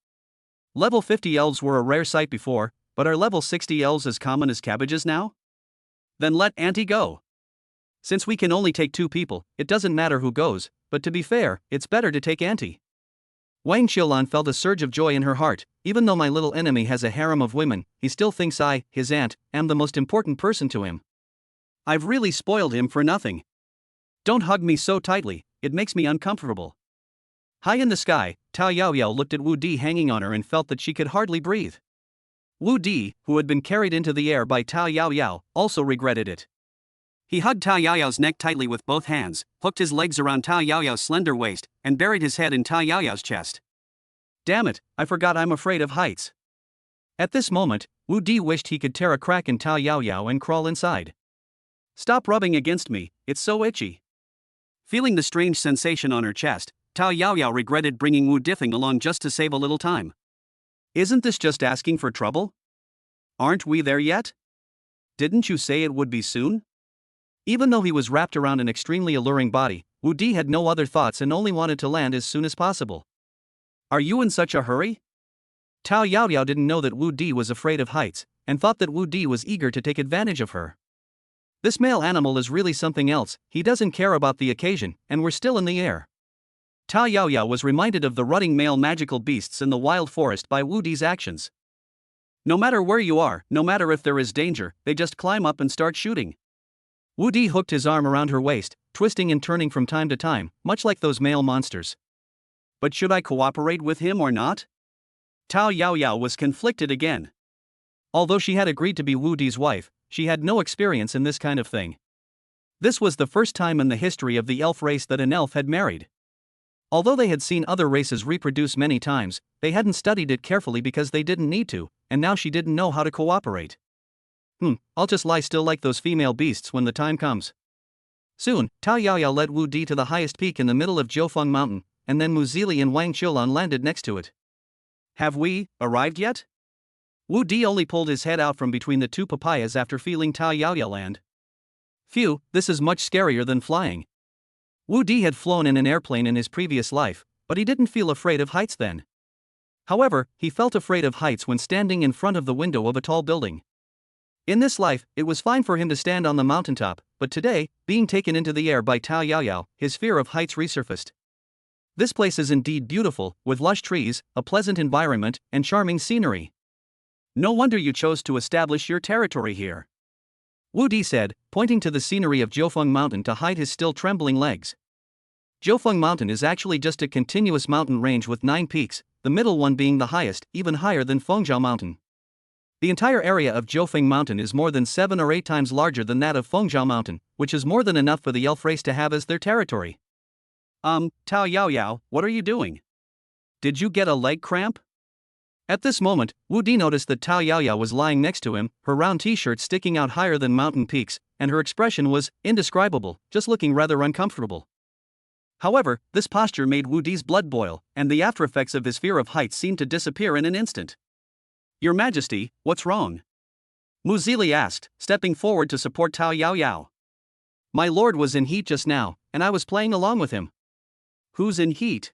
Level 50 elves were a rare sight before, but are level 60 elves as common as cabbages now? Then let Auntie go. Since we can only take 2 people, it doesn't matter who goes, but to be fair, it's better to take Auntie. Wang Qiulan felt a surge of joy in her heart. Even though my little enemy has a harem of women, he still thinks I, his aunt, am the most important person to him. I've really spoiled him for nothing. Don't hug me so tightly, it makes me uncomfortable. High in the sky, Tao Yaoyao looked at Wu Di hanging on her and felt that she could hardly breathe. Wu Di, who had been carried into the air by Tao Yaoyao, also regretted it. He hugged Tao Yaoyao's neck tightly with both hands, hooked his legs around Tao Yaoyao's slender waist, and buried his head in Tao Yaoyao's chest. Damn it, I forgot I'm afraid of heights. At this moment, Wu Di wished he could tear a crack in Tao Yaoyao and crawl inside. Stop rubbing against me, it's so itchy. Feeling the strange sensation on her chest, Tao Yaoyao regretted bringing Wu Difeng along just to save a little time. Isn't this just asking for trouble? Aren't we there yet? Didn't you say it would be soon? Even though he was wrapped around an extremely alluring body, Wu Di had no other thoughts and only wanted to land as soon as possible. Are you in such a hurry? Tao Yaoyao didn't know that Wu Di was afraid of heights, and thought that Wu Di was eager to take advantage of her. This male animal is really something else, he doesn't care about the occasion, and we're still in the air. Tao Yaoyao was reminded of the rutting male magical beasts in the wild forest by Wu Di's actions. No matter where you are, no matter if there is danger, they just climb up and start shooting. Wu Di hooked his arm around her waist, twisting and turning from time to time, much like those male monsters. But should I cooperate with him or not? Tao Yaoyao was conflicted again. Although she had agreed to be Wu Di's wife, she had no experience in this kind of thing. This was the first time in the history of the elf race that an elf had married. Although they had seen other races reproduce many times, they hadn't studied it carefully because they didn't need to, and now she didn't know how to cooperate. I'll just lie still like those female beasts when the time comes. Soon, Tao Yaoyao led Wu Di to the highest peak in the middle of Jiufeng Mountain, and then Mu Zili and Wang Qiulan landed next to it. Have we arrived yet? Wu Di only pulled his head out from between the 2 papayas after feeling Tao Yaoyao land. Phew, this is much scarier than flying. Wu Di had flown in an airplane in his previous life, but he didn't feel afraid of heights then. However, he felt afraid of heights when standing in front of the window of a tall building. In this life, it was fine for him to stand on the mountaintop, but today, being taken into the air by Tao Yaoyao, his fear of heights resurfaced. This place is indeed beautiful, with lush trees, a pleasant environment, and charming scenery. No wonder you chose to establish your territory here. Wu Di said, pointing to the scenery of Jiufeng Mountain to hide his still trembling legs. Jiufeng Mountain is actually just a continuous mountain range with 9 peaks, the middle one being the highest, even higher than Fengzhou Mountain. The entire area of Jiufeng Mountain is more than 7 or 8 times larger than that of Fengzhou Mountain, which is more than enough for the elf race to have as their territory. Tao Yaoyao, what are you doing? Did you get a leg cramp? At this moment, Wu Di noticed that Tao Yaoyao was lying next to him, her round t-shirt sticking out higher than mountain peaks, and her expression was indescribable, just looking rather uncomfortable. However, this posture made Wu Di's blood boil, and the aftereffects of his fear of heights seemed to disappear in an instant. Your Majesty, what's wrong? Mu Zili asked, stepping forward to support Tao Yaoyao. My lord was in heat just now, and I was playing along with him. Who's in heat?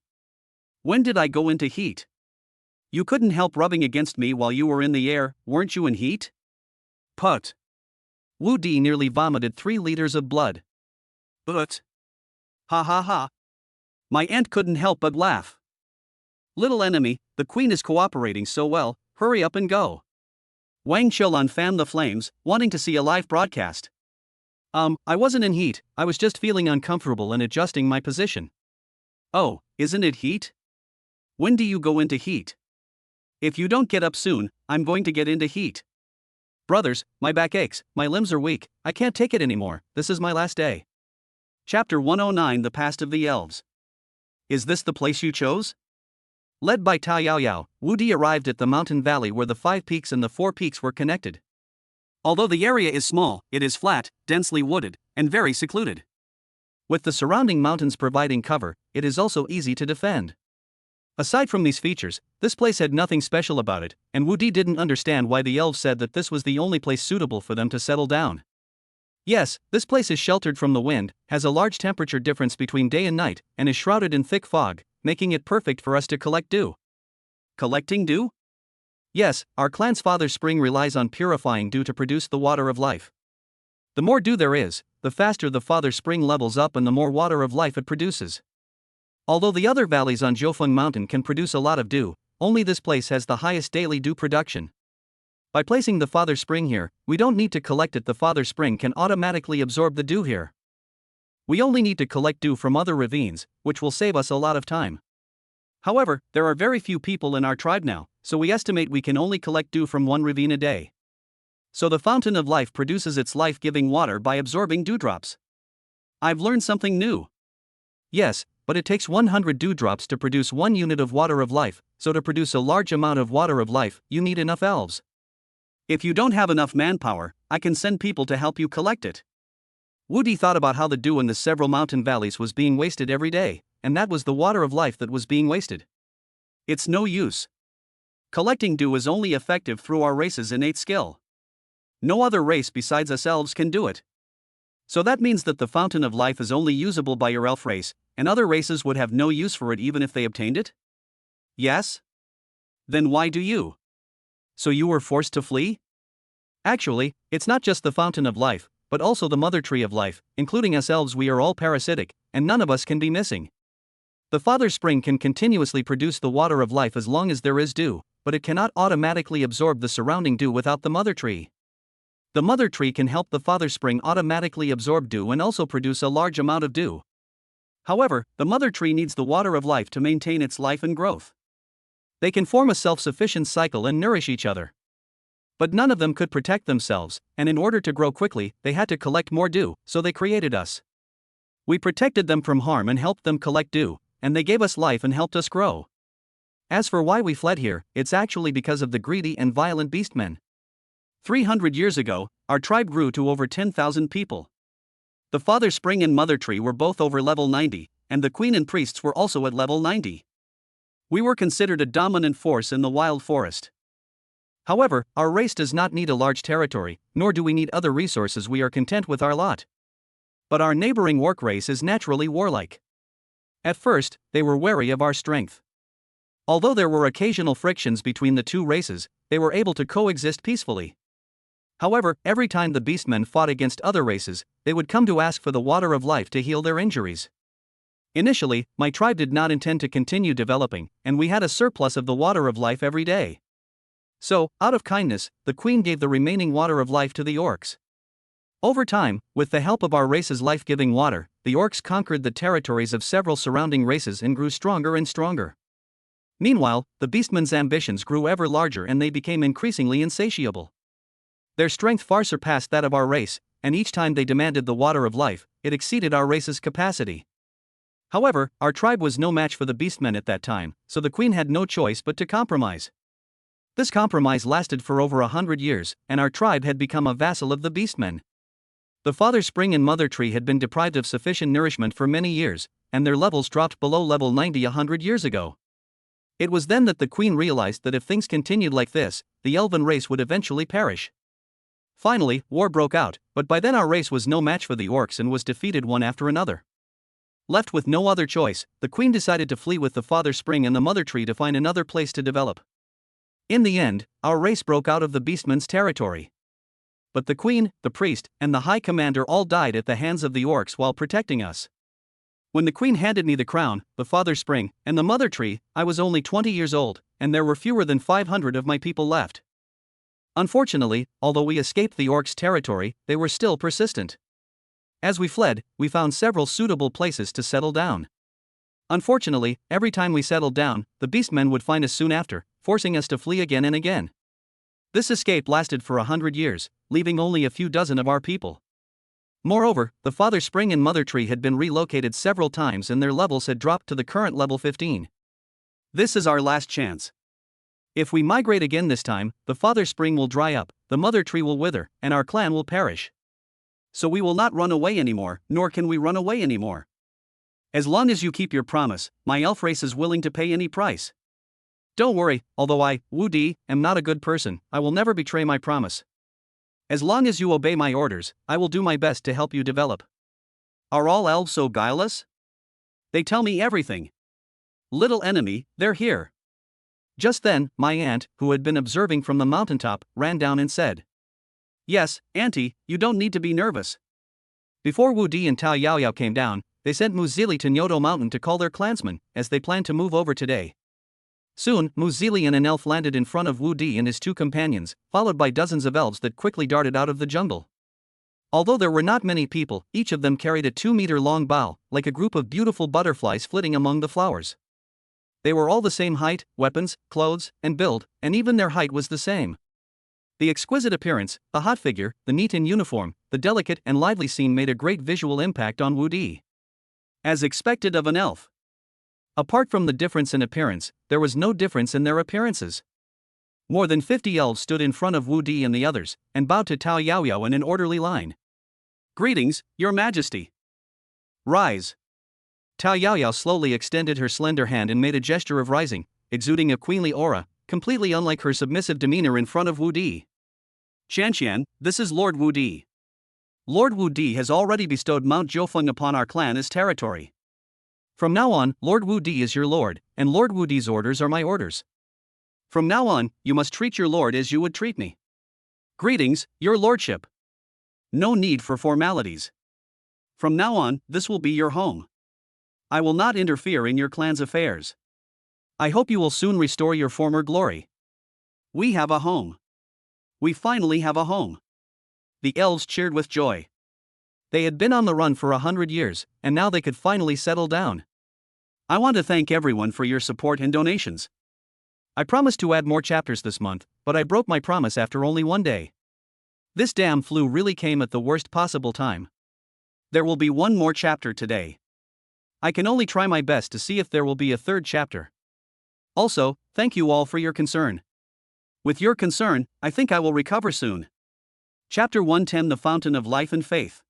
When did I go into heat? You couldn't help rubbing against me while you were in the air, weren't you in heat? Put. Wu Di nearly vomited 3 liters of blood. But. Ha ha ha. My aunt couldn't help but laugh. Little enemy, the queen is cooperating so well, hurry up and go. Wang Qiulan fanned the flames, wanting to see a live broadcast. I wasn't in heat, I was just feeling uncomfortable and adjusting my position. Oh, isn't it heat? When do you go into heat? If you don't get up soon, I'm going to get into heat. Brothers, my back aches, my limbs are weak, I can't take it anymore, this is my last day. Chapter 109 The Past of the Elves. Is this the place you chose? Led by Tao Yaoyao, Wu Di arrived at the mountain valley where the 5 peaks and the 4 peaks were connected. Although the area is small, it is flat, densely wooded, and very secluded. With the surrounding mountains providing cover, it is also easy to defend. Aside from these features, this place had nothing special about it, and Wu Di didn't understand why the elves said that this was the only place suitable for them to settle down. Yes, this place is sheltered from the wind, has a large temperature difference between day and night, and is shrouded in thick fog, making it perfect for us to collect dew. Collecting dew? Yes, our clan's father spring relies on purifying dew to produce the water of life. The more dew there is, the faster the father spring levels up and the more water of life it produces. Although the other valleys on Jiufeng Mountain can produce a lot of dew, only this place has the highest daily dew production. By placing the father spring here, we don't need to collect it, the father spring can automatically absorb the dew here. We only need to collect dew from other ravines, which will save us a lot of time. However, there are very few people in our tribe now, so we estimate we can only collect dew from 1 ravine a day. So the fountain of life produces its life-giving water by absorbing dewdrops. I've learned something new. Yes, but it takes 100 dewdrops to produce 1 unit of water of life, so to produce a large amount of water of life, you need enough elves. If you don't have enough manpower, I can send people to help you collect it. Wu Di thought about how the dew in the several mountain valleys was being wasted every day, and that was the water of life that was being wasted. It's no use. Collecting dew is only effective through our race's innate skill. No other race besides us elves can do it. So that means that the fountain of life is only usable by your elf race, and other races would have no use for it even if they obtained it? Yes? Then why do you? So you were forced to flee? Actually, it's not just the fountain of life, but also the mother tree of life, including us elves. We are all parasitic, and none of us can be missing. The father spring can continuously produce the water of life as long as there is dew, but it cannot automatically absorb the surrounding dew without the mother tree. The mother tree can help the father spring automatically absorb dew and also produce a large amount of dew. However, the mother tree needs the water of life to maintain its life and growth. They can form a self-sufficient cycle and nourish each other. But none of them could protect themselves, and in order to grow quickly, they had to collect more dew, so they created us. We protected them from harm and helped them collect dew, and they gave us life and helped us grow. As for why we fled here, it's actually because of the greedy and violent beastmen. 300 years ago, our tribe grew to over 10,000 people. The father spring and mother tree were both over level 90, and the queen and priests were also at level 90. We were considered a dominant force in the wild forest. However, our race does not need a large territory, nor do we need other resources. We are content with our lot. But our neighboring orc race is naturally warlike. At first, they were wary of our strength. Although there were occasional frictions between the two races, they were able to coexist peacefully. However, every time the beastmen fought against other races, they would come to ask for the water of life to heal their injuries. Initially, my tribe did not intend to continue developing, and we had a surplus of the water of life every day. So, out of kindness, the queen gave the remaining water of life to the orcs. Over time, with the help of our race's life-giving water, the orcs conquered the territories of several surrounding races and grew stronger and stronger. Meanwhile, the beastmen's ambitions grew ever larger and they became increasingly insatiable. Their strength far surpassed that of our race, and each time they demanded the water of life, it exceeded our race's capacity. However, our tribe was no match for the beastmen at that time, so the queen had no choice but to compromise. This compromise lasted for over 100 years, and our tribe had become a vassal of the beastmen. The father spring and mother tree had been deprived of sufficient nourishment for many years, and their levels dropped below level 90 100 years ago. It was then that the queen realized that if things continued like this, the elven race would eventually perish. Finally, war broke out, but by then our race was no match for the orcs and was defeated one after another. Left with no other choice, the queen decided to flee with the father spring and the mother tree to find another place to develop. In the end, our race broke out of the beastmen's territory. But the queen, the priest, and the high commander all died at the hands of the orcs while protecting us. When the queen handed me the crown, the father spring, and the mother tree, I was only 20 years old, and there were fewer than 500 of my people left. Unfortunately, although we escaped the orcs' territory, they were still persistent. As we fled, we found several suitable places to settle down. Unfortunately, every time we settled down, the beastmen would find us soon after, forcing us to flee again and again. This escape lasted for 100 years, leaving only a few dozen of our people. Moreover, the father spring and mother tree had been relocated several times and their levels had dropped to the current level 15. This is our last chance. If we migrate again this time, the father spring will dry up, the mother tree will wither, and our clan will perish. So we will not run away anymore, nor can we run away anymore. As long as you keep your promise, my elf race is willing to pay any price. Don't worry, although I, Wu Di, am not a good person, I will never betray my promise. As long as you obey my orders, I will do my best to help you develop. Are all elves so guileless? They tell me everything. Little enemy, they're here. Just then, my aunt, who had been observing from the mountaintop, ran down and said, "Yes, Auntie, you don't need to be nervous." Before Wu Di and Tao Yao Yao came down, they sent Muzili to Nyoto Mountain to call their clansmen, as they planned to move over today. Soon, Muzili and an elf landed in front of Wu Di and his two companions, followed by dozens of elves that quickly darted out of the jungle. Although there were not many people, each of them carried a 2-meter-long bough, like a group of beautiful butterflies flitting among the flowers. They were all the same height, weapons, clothes, and build, and even their height was the same. The exquisite appearance, the hot figure, the neat in uniform, the delicate and lively scene made a great visual impact on Wu Di. As expected of an elf. Apart from the difference in appearance, there was no difference in their appearances. More than 50 elves stood in front of Wu Di and the others, and bowed to Tao Yao Yao in an orderly line. "Greetings, Your Majesty." "Rise." Tao Yao Yao slowly extended her slender hand and made a gesture of rising, exuding a queenly aura, completely unlike her submissive demeanor in front of Wu Di. "Qianqian, this is Lord Wu Di. Lord Wu Di has already bestowed Mount Jiufeng upon our clan as territory. From now on, Lord Wu Di is your lord, and Lord Wu Di's orders are my orders. From now on, you must treat your lord as you would treat me. Greetings, your lordship. No need for formalities. From now on, this will be your home. I will not interfere in your clan's affairs. I hope you will soon restore your former glory. We have a home. We finally have a home." The elves cheered with joy. They had been on the run for 100 years, and now they could finally settle down. I want to thank everyone for your support and donations. I promised to add more chapters this month, but I broke my promise after only one day. This damn flu really came at the worst possible time. There will be one more chapter today. I can only try my best to see if there will be a third chapter. Also, thank you all for your concern. With your concern, I think I will recover soon. Chapter 110: The Fountain of Life and Faith.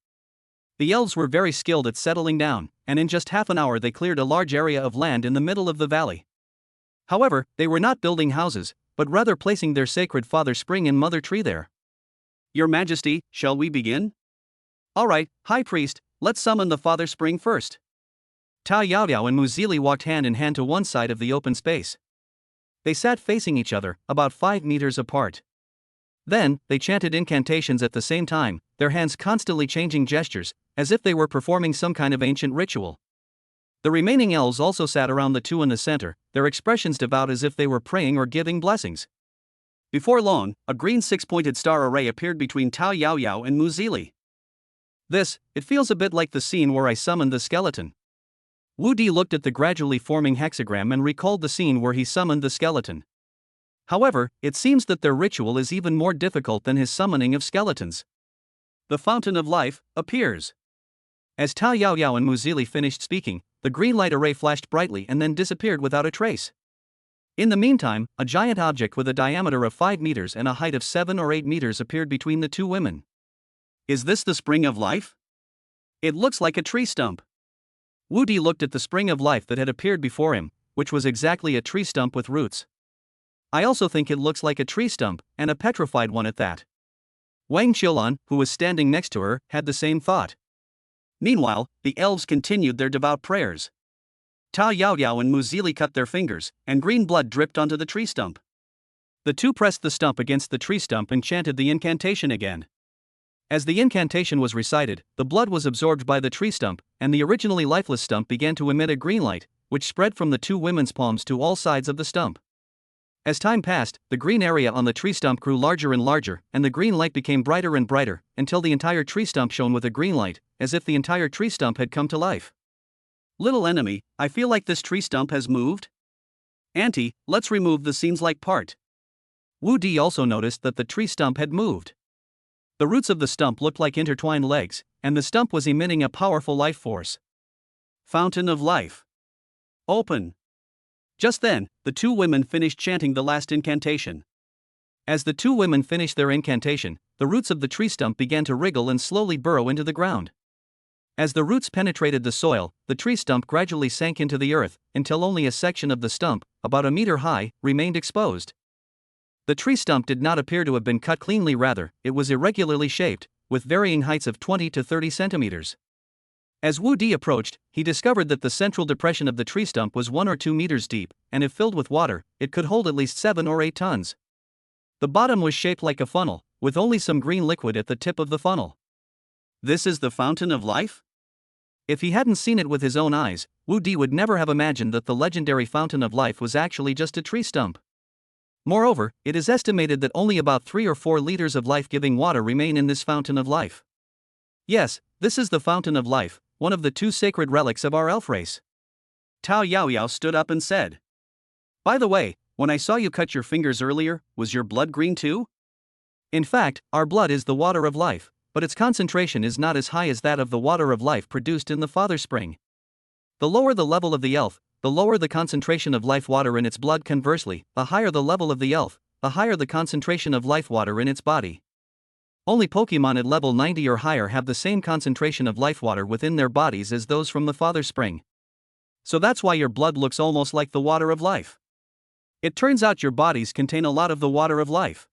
The elves were very skilled at settling down, and in just half an hour they cleared a large area of land in the middle of the valley. However, they were not building houses, but rather placing their sacred father spring and mother tree there. "Your Majesty, shall we begin?" "Alright, High Priest, let's summon the father spring first." Tao Yao Yao and Muzili walked hand in hand to one side of the open space. They sat facing each other, about 5 meters apart. Then, they chanted incantations at the same time, their hands constantly changing gestures, as if they were performing some kind of ancient ritual. The remaining elves also sat around the two in the center, their expressions devout as if they were praying or giving blessings. Before long, a green 6-pointed star array appeared between Tao Yao Yao and Muzili. It feels a bit like the scene where I summoned the skeleton. Wu Di looked at the gradually forming hexagram and recalled the scene where he summoned the skeleton. However, it seems that their ritual is even more difficult than his summoning of skeletons. The Fountain of Life appears. As Tao Yao Yao and Muzili finished speaking, the green light array flashed brightly and then disappeared without a trace. In the meantime, a giant object with a diameter of 5 meters and a height of 7 or 8 meters appeared between the two women. Is this the spring of life? It looks like a tree stump. Wu Di looked at the spring of life that had appeared before him, which was exactly a tree stump with roots. I also think it looks like a tree stump, and a petrified one at that. Wang Qiulan, who was standing next to her, had the same thought. Meanwhile, the elves continued their devout prayers. Tao Yao Yao and Muzili cut their fingers, and green blood dripped onto the tree stump. The two pressed the stump against the tree stump and chanted the incantation again. As the incantation was recited, the blood was absorbed by the tree stump, and the originally lifeless stump began to emit a green light, which spread from the two women's palms to all sides of the stump. As time passed, the green area on the tree stump grew larger and larger, and the green light became brighter and brighter, until the entire tree stump shone with a green light, as if the entire tree stump had come to life. Little enemy, I feel like this tree stump has moved. Auntie, let's remove the seems like part. Wu Di also noticed that the tree stump had moved. The roots of the stump looked like intertwined legs, and the stump was emitting a powerful life force. Fountain of life. Open. Just then, the two women finished chanting the last incantation. As the two women finished their incantation, the roots of the tree stump began to wriggle and slowly burrow into the ground. As the roots penetrated the soil, the tree stump gradually sank into the earth, until only a section of the stump, about a meter high, remained exposed. The tree stump did not appear to have been cut cleanly, rather, it was irregularly shaped, with varying heights of 20 to 30 centimeters. As Wu Di approached, he discovered that the central depression of the tree stump was 1 or 2 meters deep, and if filled with water, it could hold at least 7 or 8 tons. The bottom was shaped like a funnel, with only some green liquid at the tip of the funnel. This is the fountain of life? If he hadn't seen it with his own eyes, Wu Di would never have imagined that the legendary fountain of life was actually just a tree stump. Moreover, it is estimated that only about 3 or 4 liters of life-giving water remain in this fountain of life. Yes, this is the fountain of life, one of the 2 sacred relics of our elf race. Tao Yaoyao stood up and said, "By the way, when I saw you cut your fingers earlier, was your blood green too? In fact, our blood is the water of life, but its concentration is not as high as that of the water of life produced in the Father Spring. The lower the level of the elf, the lower the concentration of life water in its blood. Conversely, the higher the level of the elf, the higher the concentration of life water in its body. Only Pokemon at level 90 or higher have the same concentration of life water within their bodies as those from the Father Spring. So that's why your blood looks almost like the water of life. It turns out your bodies contain a lot of the water of life.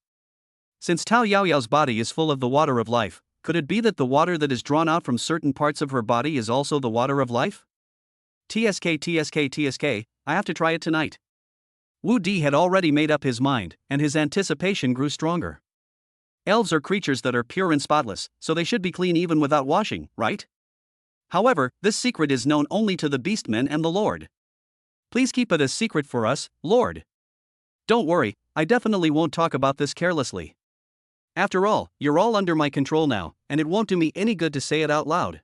Since Tao Yaoyao's body is full of the water of life, could it be that the water that is drawn out from certain parts of her body is also the water of life? TSK, I have to try it tonight." Wu Di had already made up his mind, and his anticipation grew stronger. Elves are creatures that are pure and spotless, so they should be clean even without washing, right? However, this secret is known only to the beastmen and the Lord. Please keep it a secret for us, Lord. Don't worry, I definitely won't talk about this carelessly. After all, you're all under my control now, and it won't do me any good to say it out loud.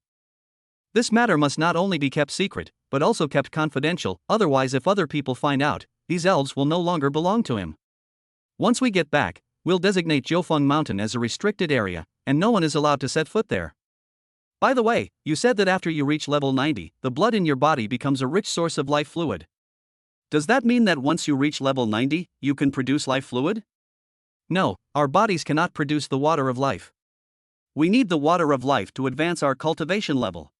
This matter must not only be kept secret, but also kept confidential, otherwise if other people find out, these elves will no longer belong to him. Once we get back, we'll designate Jiufeng Mountain as a restricted area, and no one is allowed to set foot there. By the way, you said that after you reach level 90, the blood in your body becomes a rich source of life fluid. Does that mean that once you reach level 90, you can produce life fluid? No, our bodies cannot produce the water of life. We need the water of life to advance our cultivation level.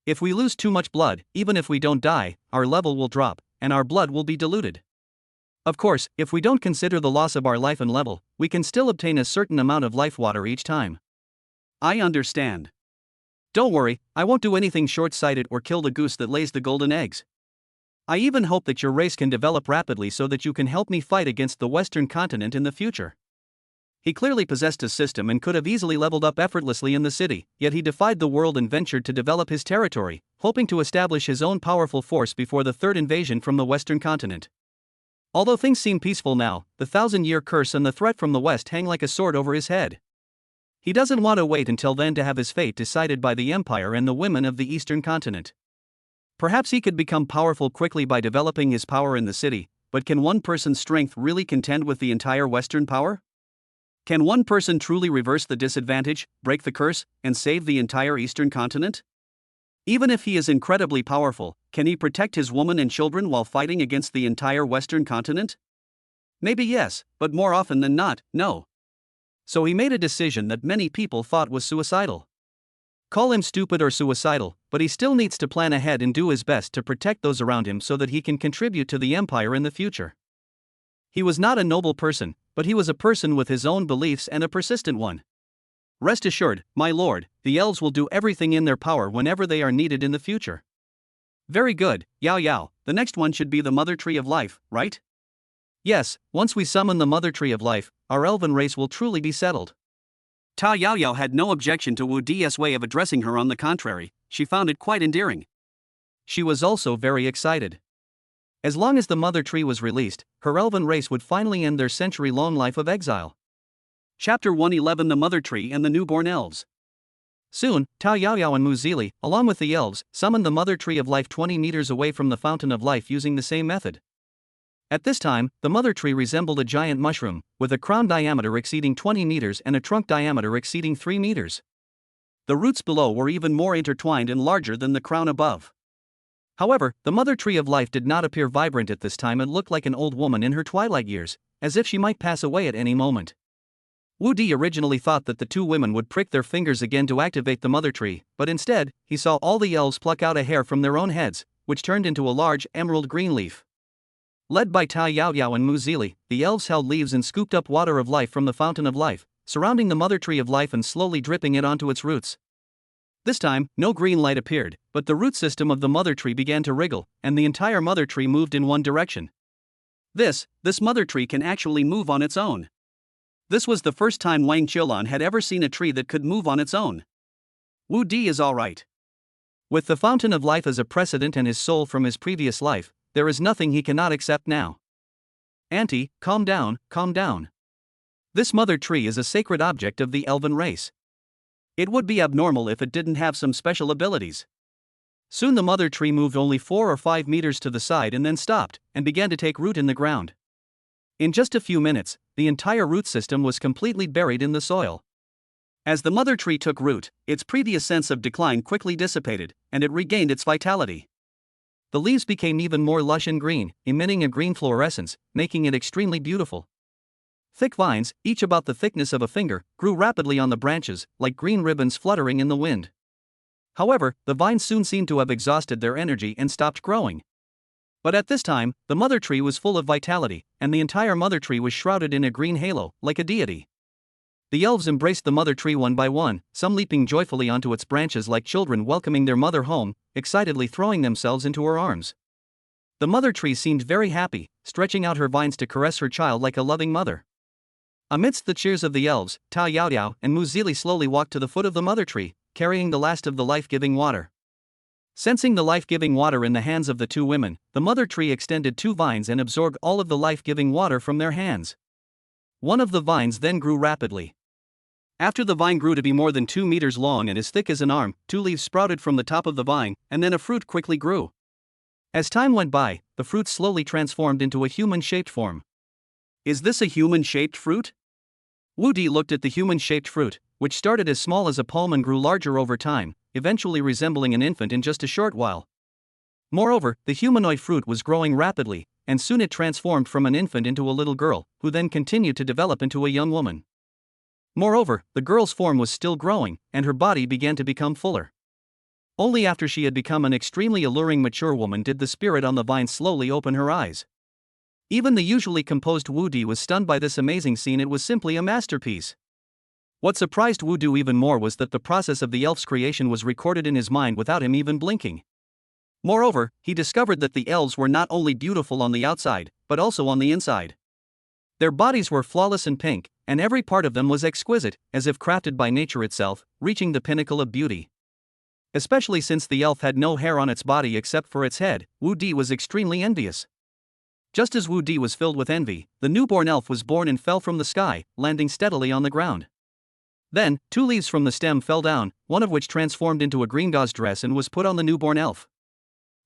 If we lose too much blood, even if we don't die, our level will drop, and our blood will be diluted. Of course, if we don't consider the loss of our life and level, we can still obtain a certain amount of life water each time. I understand. Don't worry, I won't do anything short-sighted or kill the goose that lays the golden eggs. I even hope that your race can develop rapidly so that you can help me fight against the Western continent in the future. He clearly possessed a system and could have easily leveled up effortlessly in the city, yet he defied the world and ventured to develop his territory, hoping to establish his own powerful force before the third invasion from the Western continent. Although things seem peaceful now, the 1,000-year curse and the threat from the West hang like a sword over his head. He doesn't want to wait until then to have his fate decided by the Empire and the women of the Eastern continent. Perhaps he could become powerful quickly by developing his power in the city, but can one person's strength really contend with the entire Western power? Can one person truly reverse the disadvantage, break the curse, and save the entire Eastern continent? Even if he is incredibly powerful, can he protect his woman and children while fighting against the entire Western continent? Maybe yes, but more often than not, no. So he made a decision that many people thought was suicidal. Call him stupid or suicidal, but he still needs to plan ahead and do his best to protect those around him so that he can contribute to the Empire in the future. He was not a noble person, but he was a person with his own beliefs and a persistent one. Rest assured, my lord, the elves will do everything in their power whenever they are needed in the future. Very good, Yao Yao, the next one should be the Mother Tree of Life, right? Yes, once we summon the Mother Tree of Life, our elven race will truly be settled. Tao Yaoyao had no objection to Wu Di's way of addressing her. On the contrary, she found it quite endearing. She was also very excited. As long as the mother tree was released, her elven race would finally end their century-long life of exile. Chapter 111: The Mother Tree and the Newborn Elves. Soon, Tao Yaoyao and Mu Zili, along with the elves, summoned the Mother Tree of Life 20 meters away from the Fountain of Life using the same method. At this time, the Mother Tree resembled a giant mushroom, with a crown diameter exceeding 20 meters and a trunk diameter exceeding 3 meters. The roots below were even more intertwined and larger than the crown above. However, the Mother Tree of Life did not appear vibrant at this time. It looked like an old woman in her twilight years, as if she might pass away at any moment. Wu Di originally thought that the two women would prick their fingers again to activate the Mother Tree, but instead, he saw all the elves pluck out a hair from their own heads, which turned into a large emerald green leaf. Led by Tao Yaoyao and Mu Zili, the elves held leaves and scooped up water of life from the Fountain of Life, surrounding the Mother Tree of Life and slowly dripping it onto its roots. This time, no green light appeared, but the root system of the Mother Tree began to wriggle, and the entire Mother Tree moved in one direction. This Mother Tree can actually move on its own. This was the first time Wang Qiulan had ever seen a tree that could move on its own. Wu Di is alright. With the Fountain of Life as a precedent and his soul from his previous life, there is nothing he cannot accept now. Auntie, calm down, calm down. This Mother Tree is a sacred object of the elven race. It would be abnormal if it didn't have some special abilities. Soon the Mother Tree moved only 4 or 5 meters to the side and then stopped, and began to take root in the ground. In just a few minutes, the entire root system was completely buried in the soil. As the Mother Tree took root, its previous sense of decline quickly dissipated, and it regained its vitality. The leaves became even more lush and green, emitting a green fluorescence, making it extremely beautiful. Thick vines, each about the thickness of a finger, grew rapidly on the branches, like green ribbons fluttering in the wind. However, the vines soon seemed to have exhausted their energy and stopped growing. But at this time, the Mother Tree was full of vitality, and the entire Mother Tree was shrouded in a green halo, like a deity. The elves embraced the Mother Tree one by one, some leaping joyfully onto its branches like children welcoming their mother home, excitedly throwing themselves into her arms. The Mother Tree seemed very happy, stretching out her vines to caress her child like a loving mother. Amidst the cheers of the elves, Tao Yaoyao and Mu Zili slowly walked to the foot of the Mother Tree, carrying the last of the life-giving water. Sensing the life-giving water in the hands of the two women, the Mother Tree extended 2 vines and absorbed all of the life-giving water from their hands. One of the vines then grew rapidly. After the vine grew to be more than 2 meters long and as thick as an arm, 2 leaves sprouted from the top of the vine, and then a fruit quickly grew. As time went by, the fruit slowly transformed into a human-shaped form. Is this a human-shaped fruit? Wu Di looked at the human-shaped fruit, which started as small as a palm and grew larger over time, eventually resembling an infant in just a short while. Moreover, the humanoid fruit was growing rapidly, and soon it transformed from an infant into a little girl, who then continued to develop into a young woman. Moreover, the girl's form was still growing, and her body began to become fuller. Only after she had become an extremely alluring mature woman did the spirit on the vine slowly open her eyes. Even the usually composed Wu Di was stunned by this amazing scene. It was simply a masterpiece. What surprised Wu Di even more was that the process of the elf's creation was recorded in his mind without him even blinking. Moreover, he discovered that the elves were not only beautiful on the outside, but also on the inside. Their bodies were flawless and pink, and every part of them was exquisite, as if crafted by nature itself, reaching the pinnacle of beauty. Especially since the elf had no hair on its body except for its head, Wu Di was extremely envious. Just as Wu Di was filled with envy, the newborn elf was born and fell from the sky, landing steadily on the ground. Then, 2 leaves from the stem fell down, one of which transformed into a green gauze dress and was put on the newborn elf.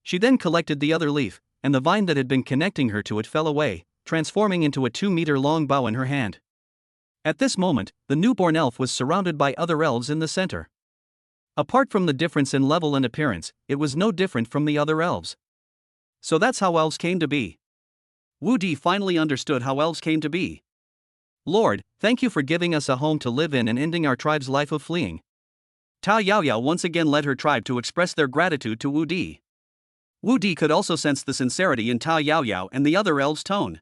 She then collected the other leaf, and the vine that had been connecting her to it fell away, transforming into a 2-meter-long bough in her hand. At this moment, the newborn elf was surrounded by other elves in the center. Apart from the difference in level and appearance, it was no different from the other elves. So that's how elves came to be. Wu Di finally understood how elves came to be. Lord, thank you for giving us a home to live in and ending our tribe's life of fleeing. Tao Yaoyao once again led her tribe to express their gratitude to Wu Di. Wu Di could also sense the sincerity in Tao Yaoyao and the other elves' tone.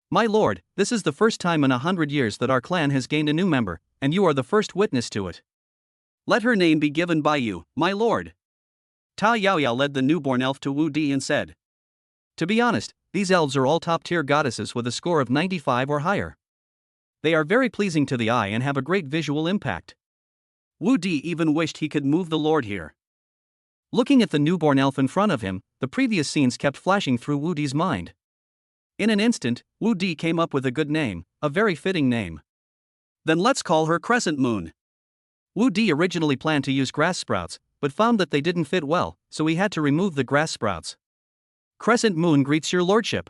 My lord, this is the first time in 100 years that our clan has gained a new member, and you are the first witness to it. Let her name be given by you, my lord. Tao Yaoyao led the newborn elf to Wu Di and said. To be honest, these elves are all top-tier goddesses with a score of 95 or higher. They are very pleasing to the eye and have a great visual impact. Wu Di even wished he could move the Lord here. Looking at the newborn elf in front of him, the previous scenes kept flashing through Wu Di's mind. In an instant, Wu Di came up with a good name, a very fitting name. Then let's call her Crescent Moon. Wu Di originally planned to use grass sprouts, but found that they didn't fit well, so he had to remove the grass sprouts. Crescent Moon greets your lordship.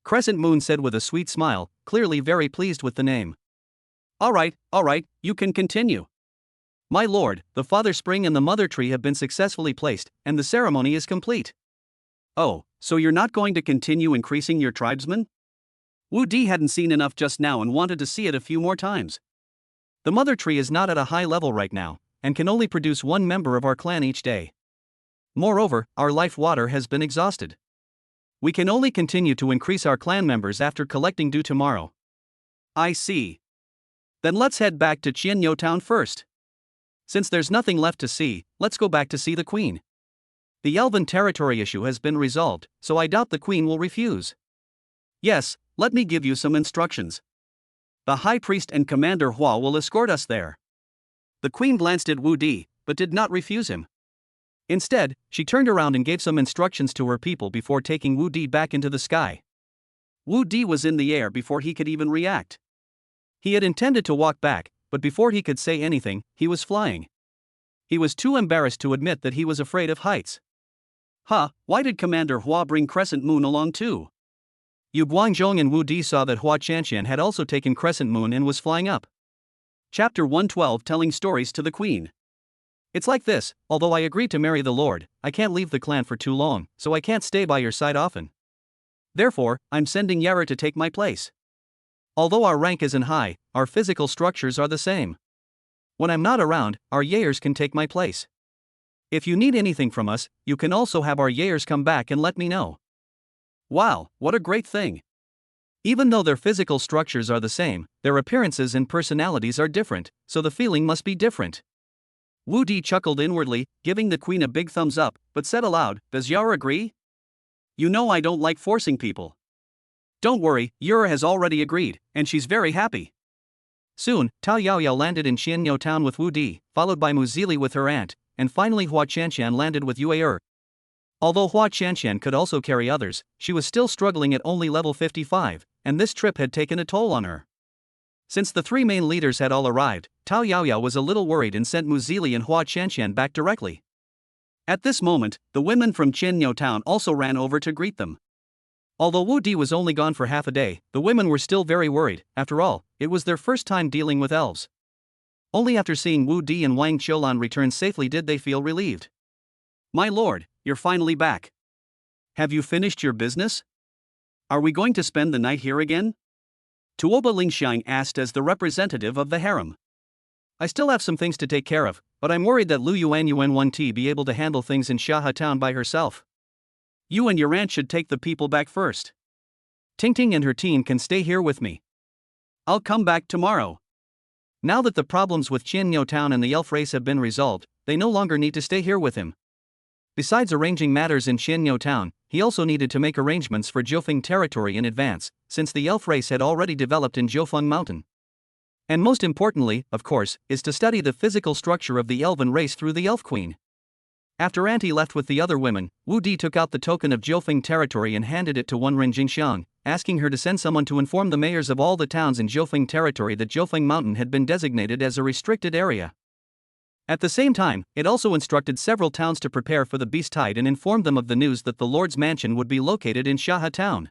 Crescent Moon said with a sweet smile, clearly very pleased with the name. All right, you can continue. My lord, the Father Spring and the Mother Tree have been successfully placed, and the ceremony is complete. Oh, so you're not going to continue increasing your tribesmen? Wu Di hadn't seen enough just now and wanted to see it a few more times. The Mother Tree is not at a high level right now, and can only produce one member of our clan each day. Moreover, our life water has been exhausted. We can only continue to increase our clan members after collecting dew tomorrow. I see. Then let's head back to Qianyo Town first. Since there's nothing left to see, let's go back to see the Queen. The Elven territory issue has been resolved, so I doubt the Queen will refuse. Yes, let me give you some instructions. The High Priest and Commander Hua will escort us there. The Queen glanced at Wu Di, but did not refuse him. Instead, she turned around and gave some instructions to her people before taking Wu Di back into the sky. Wu Di was in the air before he could even react. He had intended to walk back, but before he could say anything, he was flying. He was too embarrassed to admit that he was afraid of heights. Why did Commander Hua bring Crescent Moon along too? Yu Guangzhong and Wu Di saw that Hua Qianqian had also taken Crescent Moon and was flying up. Chapter 112 Telling Stories to the Queen. It's like this, although I agreed to marry the Lord, I can't leave the clan for too long, so I can't stay by your side often. Therefore, I'm sending Yara to take my place. Although our rank isn't high, our physical structures are the same. When I'm not around, our Yaers can take my place. If you need anything from us, you can also have our Yaers come back and let me know. Wow, what a great thing. Even though their physical structures are the same, their appearances and personalities are different, so the feeling must be different. Wu Di chuckled inwardly, giving the Queen a big thumbs up, but said aloud, "Does Yara agree? You know I don't like forcing people." Don't worry, Yara has already agreed, and she's very happy. Soon, Tao Yaoyao landed in Qianyo Town with Wu Di, followed by Muzili with her aunt, and finally Hua Qianqian landed with Yue. Although Hua Qianqian could also carry others, she was still struggling at only level 55, and this trip had taken a toll on her. Since the three main leaders had all arrived, Tao Yaoyao was a little worried and sent Muzili and Hua Qianqian back directly. At this moment, the women from Qianyo Town also ran over to greet them. Although Wu Di was only gone for half a day, the women were still very worried. After all, it was their first time dealing with elves. Only after seeing Wu Di and Wang Qiulan return safely did they feel relieved. My lord, you're finally back. Have you finished your business? Are we going to spend the night here again? Tuoba Lingxiang asked as the representative of the harem. I still have some things to take care of, but I'm worried that Lu Yuan won't be able to handle things in Shaha Town by herself. You and your aunt should take the people back first. Tingting and her team can stay here with me. I'll come back tomorrow. Now that the problems with Qianyo Town and the elf race have been resolved, they no longer need to stay here with him. Besides arranging matters in Qianyo Town, he also needed to make arrangements for Jiufeng territory in advance, since the elf race had already developed in Jiufeng Mountain. And most importantly, of course, is to study the physical structure of the elven race through the Elf Queen. After Auntie left with the other women, Wu Di took out the token of Jiufeng territory and handed it to Wenren Jingxiang, asking her to send someone to inform the mayors of all the towns in Jiufeng territory that Jiufeng Mountain had been designated as a restricted area. At the same time, it also instructed several towns to prepare for the beast tide and informed them of the news that the Lord's mansion would be located in Shaha Town.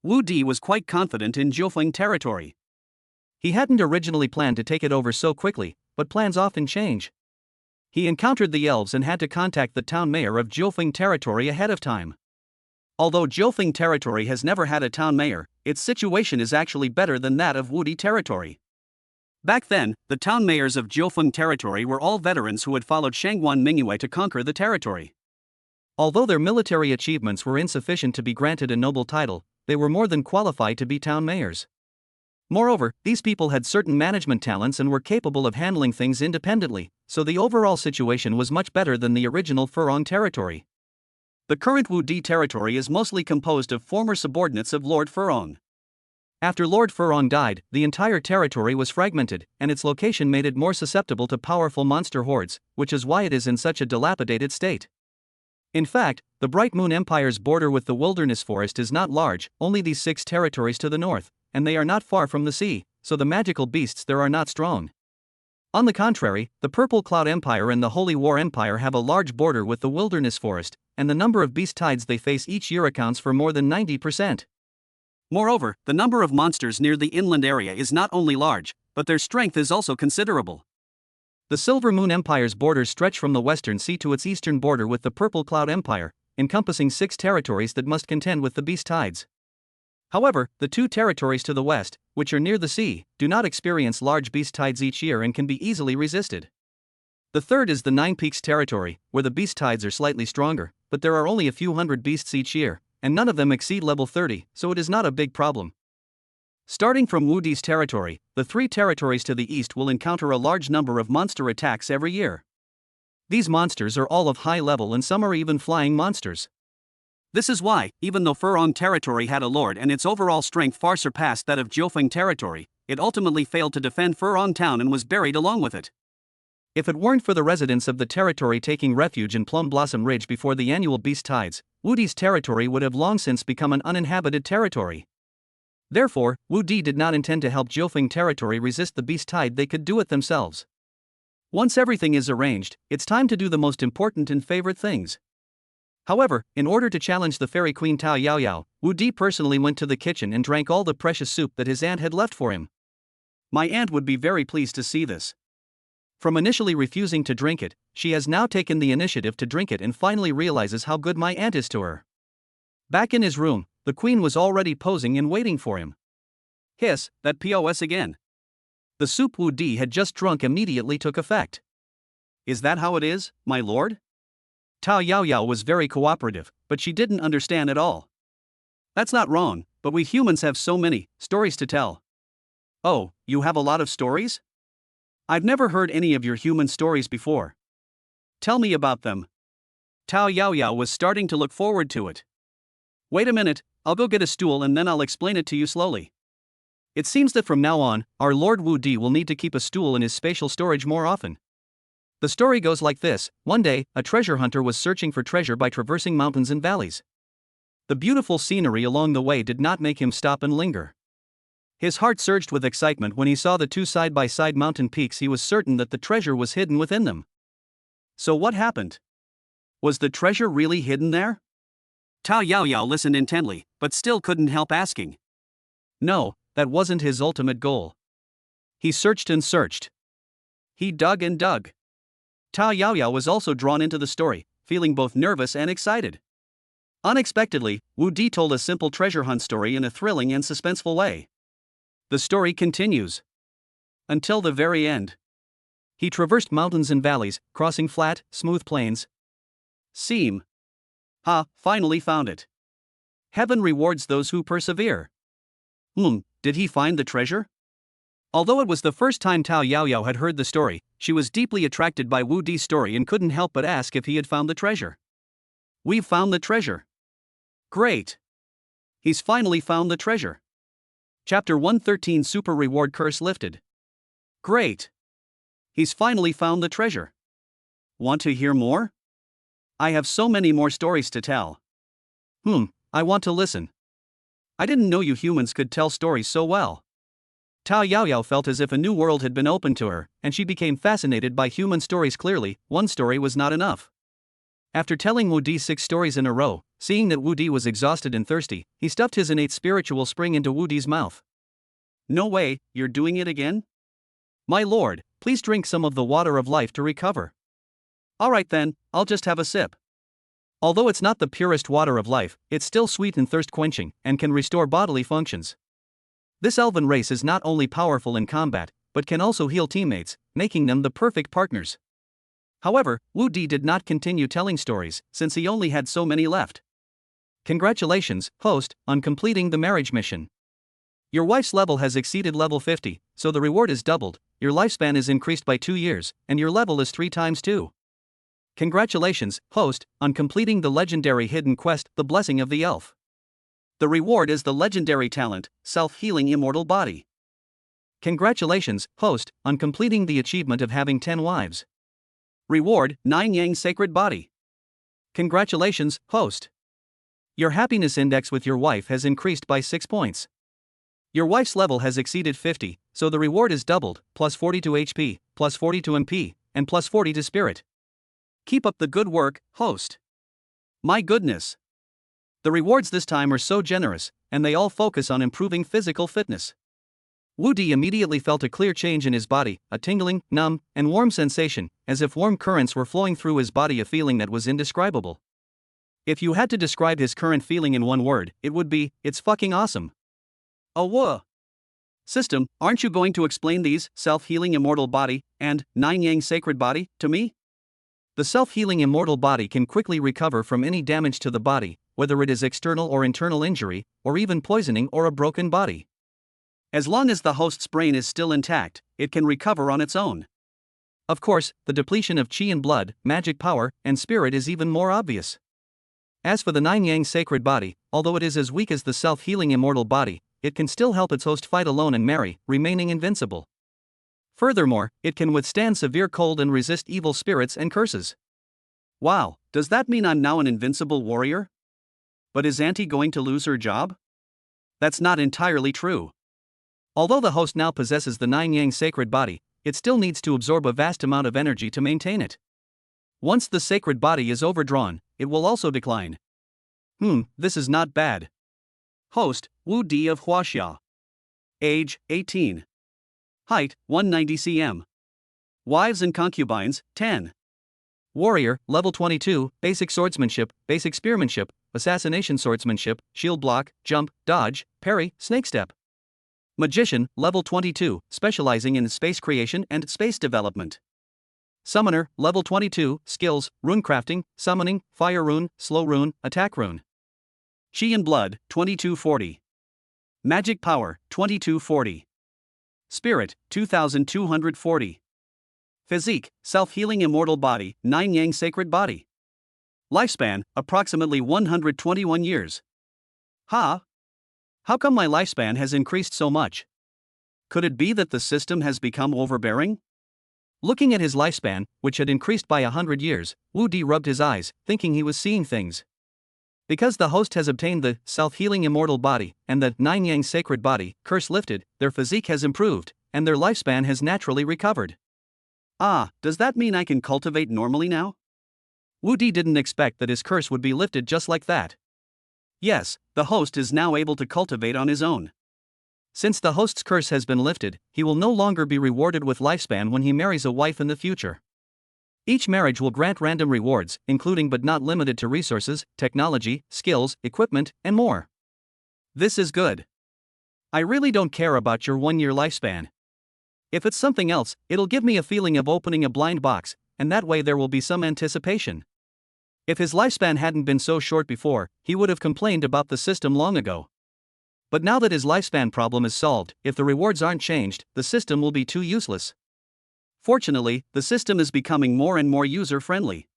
Wu Di was quite confident in Jiufeng territory. He hadn't originally planned to take it over so quickly, but plans often change. He encountered the elves and had to contact the town mayor of Jiufeng territory ahead of time. Although Jiufeng territory has never had a town mayor, its situation is actually better than that of Wu Di territory. Back then, the town mayors of Jiufeng territory were all veterans who had followed Shangguan Mingyue to conquer the territory. Although their military achievements were insufficient to be granted a noble title, they were more than qualified to be town mayors. Moreover, these people had certain management talents and were capable of handling things independently, so the overall situation was much better than the original Furong territory. The current Wu Di territory is mostly composed of former subordinates of Lord Furong. After Lord Furong died, the entire territory was fragmented, and its location made it more susceptible to powerful monster hordes, which is why it is in such a dilapidated state. In fact, the Bright Moon Empire's border with the wilderness forest is not large, only these 6 territories to the north, and they are not far from the sea, so the magical beasts there are not strong. On the contrary, the Purple Cloud Empire and the Holy War Empire have a large border with the wilderness forest, and the number of beast tides they face each year accounts for more than 90%. Moreover, the number of monsters near the inland area is not only large, but their strength is also considerable. The Silver Moon Empire's borders stretch from the western sea to its eastern border with the Purple Cloud Empire, encompassing 6 territories that must contend with the beast tides. However, the 2 territories to the west, which are near the sea, do not experience large beast tides each year and can be easily resisted. The third is the Nine Peaks territory, where the beast tides are slightly stronger, but there are only a few hundred beasts each year, and none of them exceed level 30, so it is not a big problem. Starting from Wudi's territory, the 3 territories to the east will encounter a large number of monster attacks every year. These monsters are all of high level and some are even flying monsters. This is why, even though Furong territory had a lord and its overall strength far surpassed that of Jiufeng territory, it ultimately failed to defend Furong town and was buried along with it. If it weren't for the residents of the territory taking refuge in Plum Blossom Ridge before the annual beast tides, Wudi's territory would have long since become an uninhabited territory. Therefore, Wudi did not intend to help Jiufeng territory resist the beast tide, they could do it themselves. Once everything is arranged, it's time to do the most important and favorite things. However, in order to challenge the fairy queen Tao Yaoyao, Wudi personally went to the kitchen and drank all the precious soup that his aunt had left for him. My aunt would be very pleased to see this. From initially refusing to drink it, she has now taken the initiative to drink it and finally realizes how good my aunt is to her. Back in his room, the queen was already posing and waiting for him. Hiss, that POS again. The soup Wudi had just drunk immediately took effect. Is that how it is, my lord? Tao Yaoyao was very cooperative, but she didn't understand at all. That's not wrong, but we humans have so many stories to tell. Oh, you have a lot of stories? I've never heard any of your human stories before. Tell me about them. Tao Yaoyao was starting to look forward to it. Wait a minute, I'll go get a stool and then I'll explain it to you slowly. It seems that from now on, our Lord Wudi will need to keep a stool in his spatial storage more often. The story goes like this: one day, a treasure hunter was searching for treasure by traversing mountains and valleys. The beautiful scenery along the way did not make him stop and linger. His heart surged with excitement when he saw the 2 side-by-side mountain peaks. He was certain that the treasure was hidden within them. So what happened? Was the treasure really hidden there? Tao Yaoyao listened intently, but still couldn't help asking. No, that wasn't his ultimate goal. He searched and searched. He dug and dug. Tao Yaoyao was also drawn into the story, feeling both nervous and excited. Unexpectedly, Wudi told a simple treasure hunt story in a thrilling and suspenseful way. The story continues. Until the very end. He traversed mountains and valleys, crossing flat, smooth plains. Seam. Finally found it. Heaven rewards those who persevere. Did he find the treasure? Although it was the first time Tao Yaoyao had heard the story, she was deeply attracted by Wudi's story and couldn't help but ask if he had found the treasure. We've found the treasure. Great. He's finally found the treasure. Chapter 113 Super Reward Curse Lifted. Great. He's finally found the treasure. Want to hear more? I have so many more stories to tell. I want to listen. I didn't know you humans could tell stories so well. Tao Yaoyao felt as if a new world had been opened to her, and she became fascinated by human stories. Clearly, one story was not enough. After telling Wudi 6 stories in a row, seeing that Wudi was exhausted and thirsty, he stuffed his innate spiritual spring into Wudi's mouth. No way, you're doing it again? My lord, please drink some of the water of life to recover. Alright then, I'll just have a sip. Although it's not the purest water of life, it's still sweet and thirst-quenching, and can restore bodily functions. This elven race is not only powerful in combat, but can also heal teammates, making them the perfect partners. However, Wudi did not continue telling stories, since he only had so many left. Congratulations, host, on completing the marriage mission. Your wife's level has exceeded level 50, so the reward is doubled, your lifespan is increased by 2 years, and your level is 3 times 2. Congratulations, host, on completing the legendary hidden quest, The Blessing of the Elf. The reward is the legendary talent, self-healing immortal body. Congratulations, host, on completing the achievement of having 10 wives. Reward, 9 Yang sacred body. Congratulations, host. Your happiness index with your wife has increased by 6 points. Your wife's level has exceeded 50, so the reward is doubled, plus 40 to HP, plus 40 to MP, and plus 40 to spirit. Keep up the good work, host. My goodness. The rewards this time are so generous, and they all focus on improving physical fitness. Wu Di immediately felt a clear change in his body, a tingling, numb, and warm sensation, as if warm currents were flowing through his body, a feeling that was indescribable. If you had to describe his current feeling in one word, it would be, it's fucking awesome. Oh whoa. System, aren't you going to explain these, self-healing immortal body, and 9 Yang sacred body, to me? The self-healing immortal body can quickly recover from any damage to the body, whether it is external or internal injury, or even poisoning or a broken body. As long as the host's brain is still intact, it can recover on its own. Of course, the depletion of chi and blood, magic power, and spirit is even more obvious. As for the 9 Yang sacred body, although it is as weak as the self-healing immortal body, it can still help its host fight alone and marry, remaining invincible. Furthermore, it can withstand severe cold and resist evil spirits and curses. Wow, does that mean I'm now an invincible warrior? But is Auntie going to lose her job? That's not entirely true. Although the host now possesses the 9 Yang sacred body, it still needs to absorb a vast amount of energy to maintain it. Once the sacred body is overdrawn, it will also decline. This is not bad. Host, Wu Di of Huaxia. Age, 18. Height, 190 cm. Wives and concubines, 10. Warrior, level 22, basic swordsmanship, basic spearmanship, assassination swordsmanship, shield block, jump, dodge, parry, snake step. Magician, level 22, specializing in space creation and space development. Summoner, level 22, skills, rune crafting, summoning, fire rune, slow rune, attack rune. Chi and blood, 2240. Magic power, 2240. Spirit, 2240. Physique, self-healing immortal body, 9 Yang sacred body. Lifespan, approximately 121 years. How come my lifespan has increased so much? Could it be that the system has become overbearing? Looking at his lifespan, which had increased by 100 years, Wu Di rubbed his eyes, thinking he was seeing things. Because the host has obtained the self-healing immortal body and the 9 Yang sacred body, curse lifted, their physique has improved, and their lifespan has naturally recovered. Does that mean I can cultivate normally now? Wu Di didn't expect that his curse would be lifted just like that. Yes, the host is now able to cultivate on his own. Since the host's curse has been lifted, he will no longer be rewarded with lifespan when he marries a wife in the future. Each marriage will grant random rewards, including but not limited to resources, technology, skills, equipment, and more. This is good. I really don't care about your 1-year lifespan. If it's something else, it'll give me a feeling of opening a blind box, and that way there will be some anticipation. If his lifespan hadn't been so short before, he would have complained about the system long ago. But now that his lifespan problem is solved, if the rewards aren't changed, the system will be too useless. Fortunately, the system is becoming more and more user-friendly.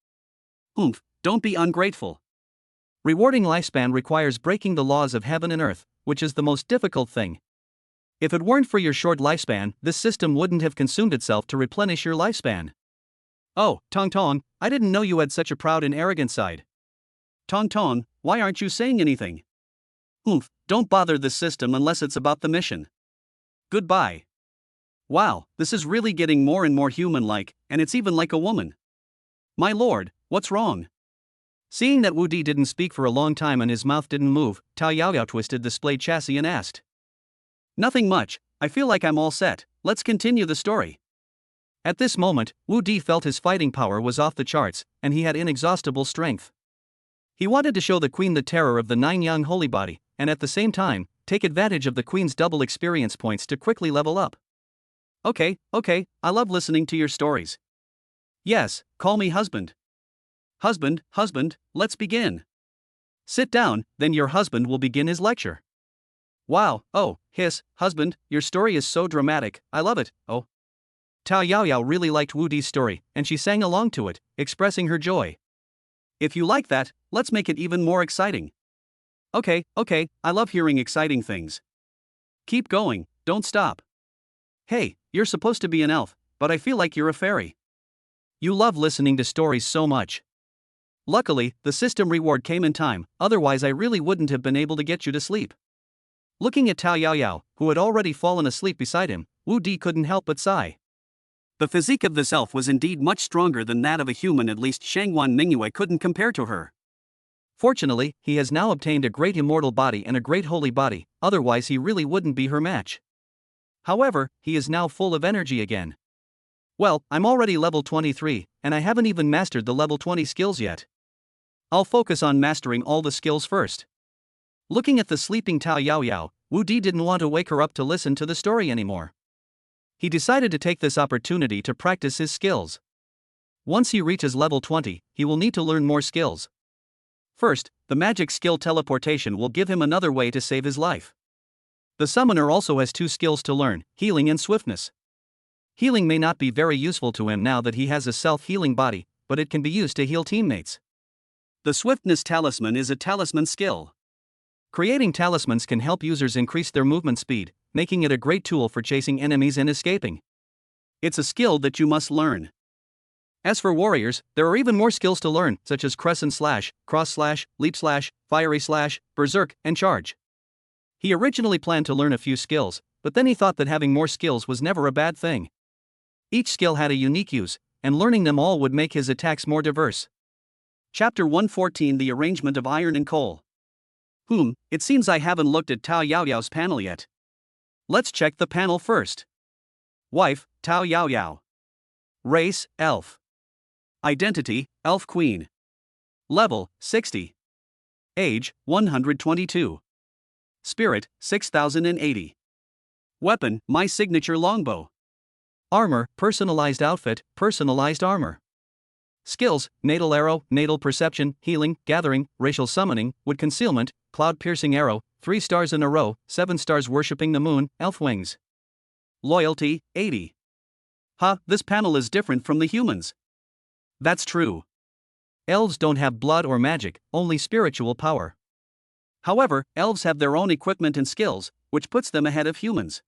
Don't be ungrateful. Rewarding lifespan requires breaking the laws of heaven and earth, which is the most difficult thing. If it weren't for your short lifespan, this system wouldn't have consumed itself to replenish your lifespan. Oh, Tong Tong, I didn't know you had such a proud and arrogant side. Tong Tong, why aren't you saying anything? Don't bother the system unless it's about the mission. Goodbye. Wow, this is really getting more and more human-like, and it's even like a woman. My lord, what's wrong? Seeing that Wu Di didn't speak for a long time and his mouth didn't move, Tao Yaoyao twisted the splayed chassis and asked. Nothing much, I feel like I'm all set, let's continue the story. At this moment, Wu Di felt his fighting power was off the charts, and he had inexhaustible strength. He wanted to show the queen the terror of the 9 Yang holy body, and at the same time, take advantage of the queen's double experience points to quickly level up. Okay, I love listening to your stories. Yes, call me husband. Husband, let's begin. Sit down, then your husband will begin his lecture. Wow, husband, your story is so dramatic, I love it, oh. Tao Yaoyao really liked Wu Di's story, and she sang along to it, expressing her joy. If you like that, let's make it even more exciting. Okay, I love hearing exciting things. Keep going, don't stop. Hey, you're supposed to be an elf, but I feel like you're a fairy. You love listening to stories so much. Luckily, the system reward came in time, otherwise I really wouldn't have been able to get you to sleep. Looking at Tao Yaoyao, who had already fallen asleep beside him, Wu Di couldn't help but sigh. The physique of this elf was indeed much stronger than that of a human, at least Shangwan Mingyue couldn't compare to her. Fortunately, he has now obtained a great immortal body and a great holy body, otherwise he really wouldn't be her match. However, he is now full of energy again. Well, I'm already level 23, and I haven't even mastered the level 20 skills yet. I'll focus on mastering all the skills first. Looking at the sleeping Tao Yaoyao, Wu Di didn't want to wake her up to listen to the story anymore. He decided to take this opportunity to practice his skills. Once he reaches level 20, he will need to learn more skills. First, the magic skill teleportation will give him another way to save his life. The summoner also has 2 skills to learn, healing and swiftness. Healing may not be very useful to him now that he has a self-healing body, but it can be used to heal teammates. The swiftness talisman is a talisman skill. Creating talismans can help users increase their movement speed, making it a great tool for chasing enemies and escaping. It's a skill that you must learn. As for warriors, there are even more skills to learn, such as crescent slash, cross slash, leap slash, fiery slash, berserk, and charge. He originally planned to learn a few skills, but then he thought that having more skills was never a bad thing. Each skill had a unique use, and learning them all would make his attacks more diverse. Chapter 114: The Arrangement of Iron and Coal. It seems I haven't looked at Tao Yaoyao's panel yet. Let's check the panel first. Wife, Tao Yaoyao. Race, Elf. Identity, Elf Queen. Level, 60. Age, 122. Spirit, 6080. Weapon, my signature longbow. Armor, personalized outfit, personalized armor. Skills, natal arrow, natal perception, healing, gathering, racial summoning, wood concealment, cloud piercing arrow, 3 stars in a row, 7 stars worshipping the moon, elf wings. Loyalty, 80. This panel is different from the humans. That's true. Elves don't have blood or magic, only spiritual power. However, elves have their own equipment and skills, which puts them ahead of humans.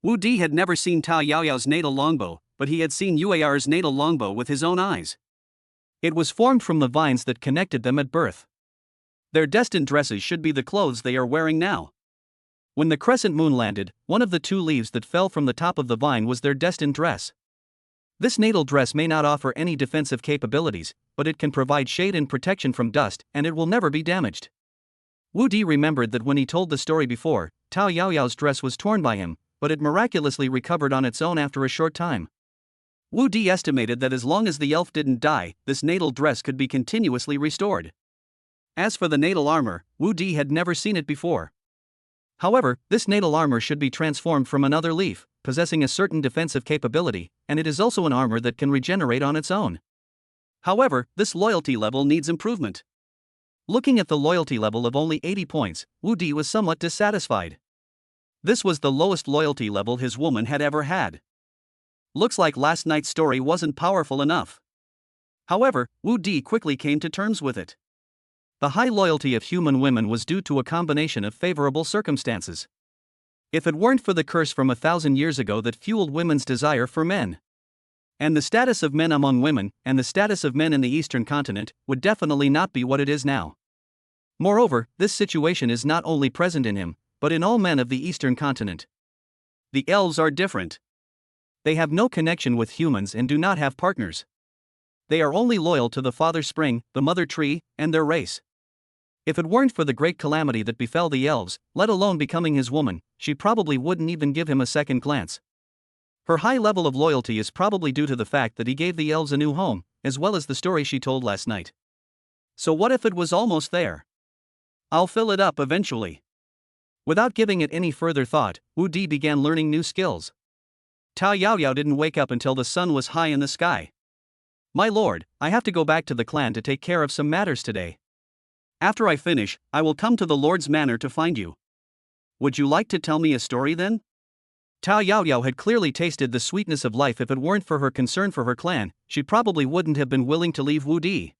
Wu Di had never seen Tao Yaoyao's natal longbow, but he had seen Yuar's natal longbow with his own eyes. It was formed from the vines that connected them at birth. Their destined dresses should be the clothes they are wearing now. When the crescent moon landed, one of the 2 leaves that fell from the top of the vine was their destined dress. This natal dress may not offer any defensive capabilities, but it can provide shade and protection from dust, and it will never be damaged. Wu Di remembered that when he told the story before, Tao Yaoyao's dress was torn by him, but it miraculously recovered on its own after a short time. Wu Di estimated that as long as the elf didn't die, this natal dress could be continuously restored. As for the natal armor, Wu Di had never seen it before. However, this natal armor should be transformed from another leaf, possessing a certain defensive capability, and it is also an armor that can regenerate on its own. However, this loyalty level needs improvement. Looking at the loyalty level of only 80 points, Wu Di was somewhat dissatisfied. This was the lowest loyalty level his woman had ever had. Looks like last night's story wasn't powerful enough. However, Wu Di quickly came to terms with it. The high loyalty of human women was due to a combination of favorable circumstances. If it weren't for the curse from 1,000 years ago that fueled women's desire for men, and the status of men among women, and the status of men in the Eastern continent, would definitely not be what it is now. Moreover, this situation is not only present in him, but in all men of the Eastern continent. The elves are different. They have no connection with humans and do not have partners. They are only loyal to the Father Spring, the Mother Tree, and their race. If it weren't for the great calamity that befell the elves, let alone becoming his woman, she probably wouldn't even give him a second glance. Her high level of loyalty is probably due to the fact that he gave the elves a new home, as well as the story she told last night. So what if it was almost there? I'll fill it up eventually. Without giving it any further thought, Wu Di began learning new skills. Tao Yaoyao didn't wake up until the sun was high in the sky. My lord, I have to go back to the clan to take care of some matters today. After I finish, I will come to the Lord's manor to find you. Would you like to tell me a story then? Tao Yaoyao had clearly tasted the sweetness of life. If it weren't for her concern for her clan, she probably wouldn't have been willing to leave Wu Di.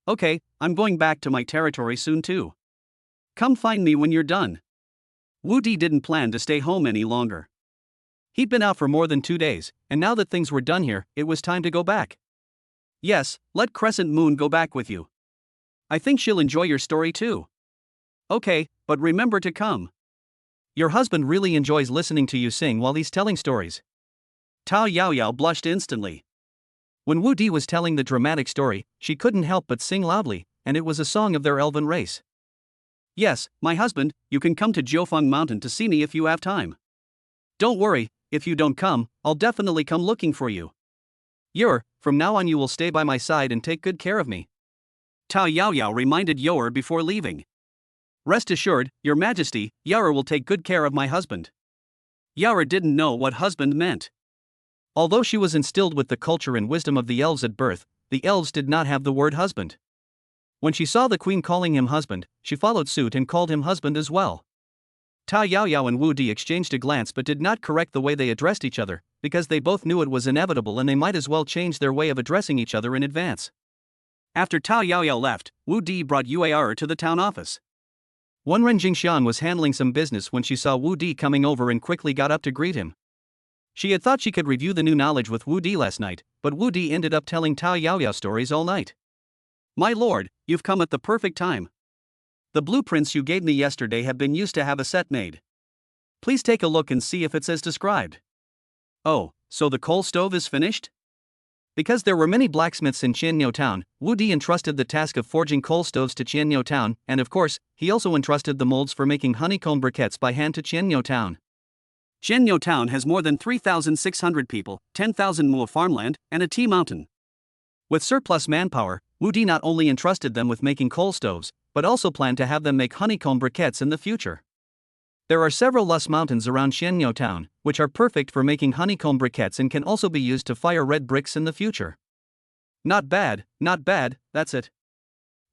Okay, I'm going back to my territory soon too. come find me when you're done. Wu Di didn't plan to stay home any longer. He'd been out for more than 2 days, and now that things were done here, it was time to go back. Yes, let Crescent Moon go back with you. I think she'll enjoy your story too. Okay, but remember to come. Your husband really enjoys listening to you sing while he's telling stories. Tao Yaoyao blushed instantly. When Wu Di was telling the dramatic story, she couldn't help but sing loudly, and it was a song of their elven race. Yes, my husband, you can come to Jiufeng Mountain to see me if you have time. Don't worry, if you don't come, I'll definitely come looking for you. From now on you will stay by my side and take good care of me. Tao Yaoyao reminded Yoer before leaving. Rest assured, Your Majesty, Yoer will take good care of my husband. Yoer didn't know what husband meant. Although she was instilled with the culture and wisdom of the elves at birth, the elves did not have the word husband. When she saw the queen calling him husband, she followed suit and called him husband as well. Tao Yaoyao and Wu Di exchanged a glance but did not correct the way they addressed each other, because they both knew it was inevitable and they might as well change their way of addressing each other in advance. After Tao Yaoyao left, Wu Di brought Yuer to the town office. Wenren Jingxian was handling some business when she saw Wu Di coming over and quickly got up to greet him. She had thought she could review the new knowledge with Wu Di last night, but Wu Di ended up telling Tao Yaoyao stories all night. My lord, you've come at the perfect time. The blueprints you gave me yesterday have been used to have a set made. Please take a look and see if it's as described. Oh, so the coal stove is finished? Because there were many blacksmiths in Qianniu town, Wu Di entrusted the task of forging coal stoves to Qianniu town, and of course, he also entrusted the molds for making honeycomb briquettes by hand to Qianniu town. Qianniu town has more than 3,600 people, 10,000 mu of farmland, and a tea mountain. With surplus manpower, Wu Di not only entrusted them with making coal stoves, but also planned to have them make honeycomb briquettes in the future. There are several lush mountains around Qianniu town, which are perfect for making honeycomb briquettes and can also be used to fire red bricks in the future. Not bad, that's it.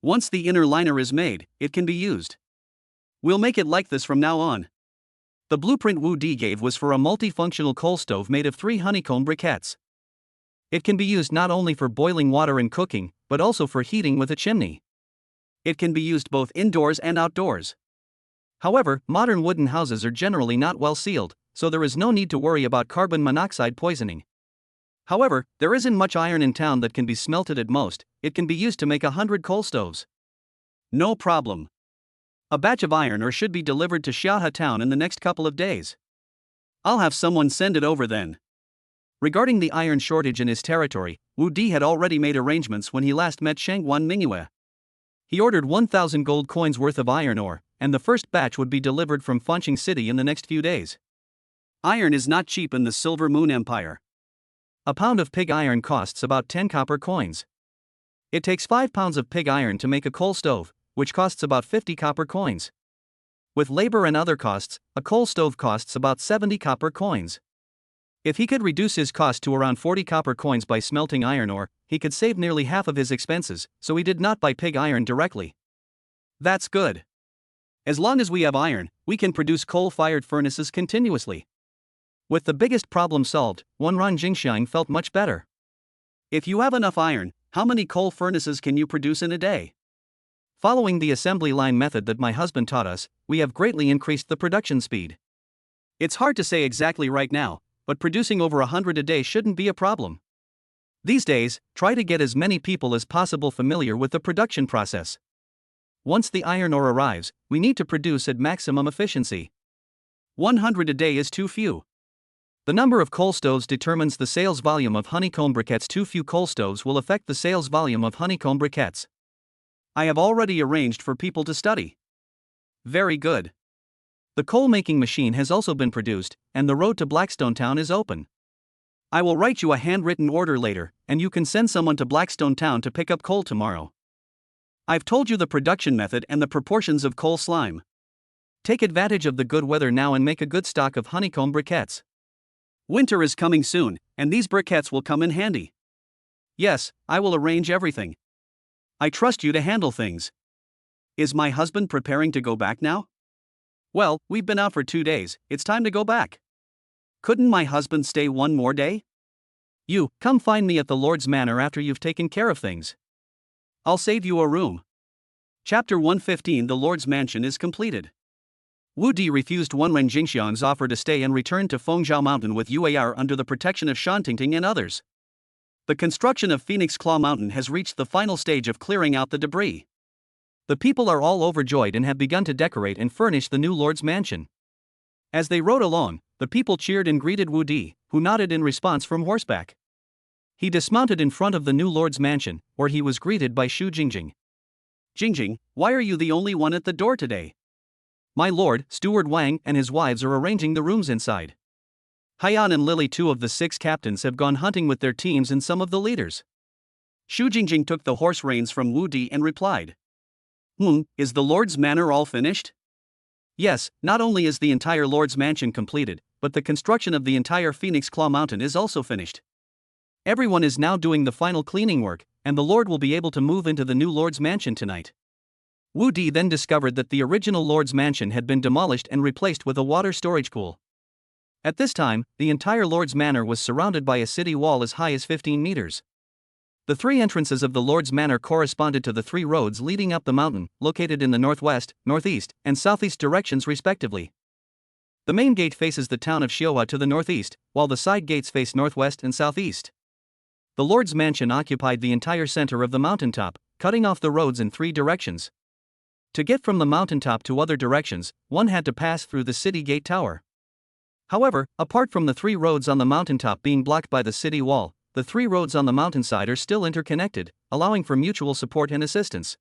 Once the inner liner is made, it can be used. We'll make it like this from now on. The blueprint Wu Di gave was for a multifunctional coal stove made of 3 honeycomb briquettes. It can be used not only for boiling water and cooking, but also for heating with a chimney. It can be used both indoors and outdoors. However, modern wooden houses are generally not well sealed, so there is no need to worry about carbon monoxide poisoning. However, there isn't much iron in town that can be smelted at most. It can be used to make 100 coal stoves. No problem. A batch of iron ore should be delivered to Xiahe town in the next couple of days. I'll have someone send it over then. Regarding the iron shortage in his territory, Wu Di had already made arrangements when he last met Shangguan Mingyue. He ordered 1,000 gold coins worth of iron ore, and the first batch would be delivered from Fanqing City in the next few days. Iron is not cheap in the Silver Moon Empire. A pound of pig iron costs about 10 copper coins. It takes 5 pounds of pig iron to make a coal stove, which costs about 50 copper coins. With labor and other costs, a coal stove costs about 70 copper coins. If he could reduce his cost to around 40 copper coins by smelting iron ore, he could save nearly half of his expenses, so he did not buy pig iron directly. That's good. As long as we have iron, we can produce coal-fired furnaces continuously. With the biggest problem solved, Wenren Jingxiang felt much better. If you have enough iron, how many coal furnaces can you produce in a day? Following the assembly line method that my husband taught us, we have greatly increased the production speed. It's hard to say exactly right now, but producing over 100 a day shouldn't be a problem. These days, try to get as many people as possible familiar with the production process. Once the iron ore arrives, we need to produce at maximum efficiency. 100 a day is too few. The number of coal stoves determines the sales volume of honeycomb briquettes. Too few coal stoves will affect the sales volume of honeycomb briquettes. I have already arranged for people to study. Very good. The coal-making machine has also been produced, and the road to Blackstone Town is open. I will write you a handwritten order later, and you can send someone to Blackstone Town to pick up coal tomorrow. I've told you the production method and the proportions of coal slime. Take advantage of the good weather now and make a good stock of honeycomb briquettes. Winter is coming soon, and these briquettes will come in handy. Yes, I will arrange everything. I trust you to handle things. Is my husband preparing to go back now? Well, we've been out for 2 days, it's time to go back. Couldn't my husband stay one more day? You, come find me at the Lord's Manor after you've taken care of things. I'll save you a room. Chapter 115 The Lord's Mansion is completed. Wu Di refused Wenren Jingxiang's offer to stay and returned to Fengzhou Mountain with Yuar under the protection of Shan Tingting and others. The construction of Phoenix Claw Mountain has reached the final stage of clearing out the debris. The people are all overjoyed and have begun to decorate and furnish the new Lord's Mansion. As they rode along, the people cheered and greeted Wu Di, who nodded in response from horseback. He dismounted in front of the new Lord's Mansion, where he was greeted by Shu Jingjing. Jingjing, why are you the only one at the door today? My lord, Steward Wang and his wives are arranging the rooms inside. Haiyan and Lily, two of the 6 captains, have gone hunting with their teams and some of the leaders. Shu Jingjing took the horse reins from Wu Di and replied. Is the Lord's Manor all finished? Yes, not only is the entire Lord's Mansion completed, but the construction of the entire Phoenix Claw Mountain is also finished. Everyone is now doing the final cleaning work, and the Lord will be able to move into the new Lord's Mansion tonight. Wu Di then discovered that the original Lord's Mansion had been demolished and replaced with a water storage pool. At this time, the entire Lord's Manor was surrounded by a city wall as high as 15 meters. The 3 entrances of the Lord's Manor corresponded to the 3 roads leading up the mountain, located in the northwest, northeast, and southeast directions respectively. The main gate faces the town of Xiuhua to the northeast, while the side gates face northwest and southeast. The Lord's Mansion occupied the entire center of the mountaintop, cutting off the roads in 3 directions. To get from the mountaintop to other directions, one had to pass through the city gate tower. However, apart from the 3 roads on the mountaintop being blocked by the city wall, the 3 roads on the mountainside are still interconnected, allowing for mutual support and assistance.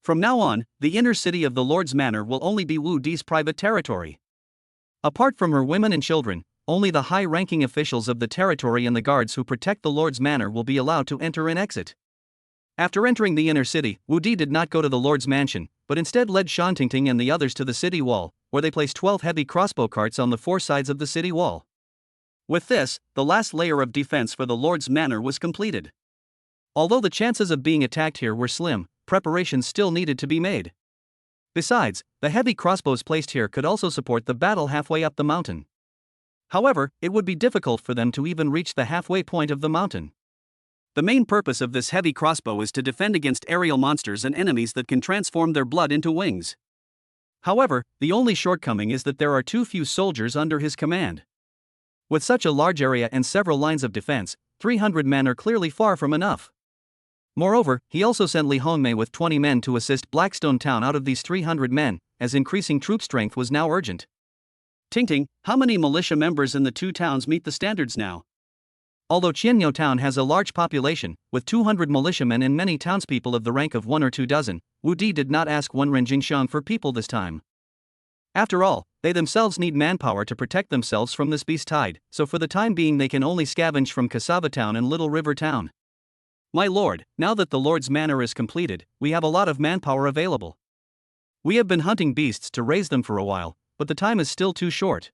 From now on, the inner city of the Lord's Manor will only be Wu Di's private territory. Apart from her women and children, only the high-ranking officials of the territory and the guards who protect the Lord's Manor will be allowed to enter and exit. After entering the inner city, Wu Di did not go to the Lord's Mansion, but instead led Shan Tingting and the others to the city wall, where they placed 12 heavy crossbow carts on the 4 sides of the city wall. With this, the last layer of defense for the Lord's Manor was completed. Although the chances of being attacked here were slim, preparations still needed to be made. Besides, the heavy crossbows placed here could also support the battle halfway up the mountain. However, it would be difficult for them to even reach the halfway point of the mountain. The main purpose of this heavy crossbow is to defend against aerial monsters and enemies that can transform their blood into wings. However, the only shortcoming is that there are too few soldiers under his command. With such a large area and several lines of defense, 300 men are clearly far from enough. Moreover, he also sent Li Hongmei with 20 men to assist Blackstone Town out of these 300 men, as increasing troop strength was now urgent. Tingting, how many militia members in the 2 towns meet the standards now? Although Qianyou Town has a large population, with 200 militiamen and many townspeople of the rank of 1 or 2 dozen, Wu Di did not ask Wenren Jingxiang for people this time. After all, they themselves need manpower to protect themselves from this beast tide, so for the time being they can only scavenge from Cassava Town and Little River Town. My lord, now that the Lord's Manor is completed, we have a lot of manpower available. We have been hunting beasts to raise them for a while, but the time is still too short.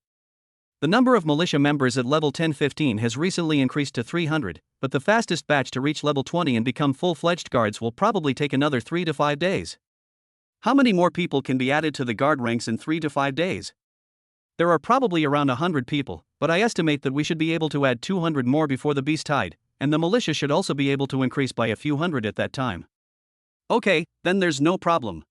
The number of militia members at level 10-15 has recently increased to 300, but the fastest batch to reach level 20 and become full-fledged guards will probably take another 3 to 5 days. How many more people can be added to the guard ranks in 3 to 5 days? There are probably around 100 people, but I estimate that we should be able to add 200 more before the beast tide, and the militia should also be able to increase by a few hundred at that time. Okay, then there's no problem.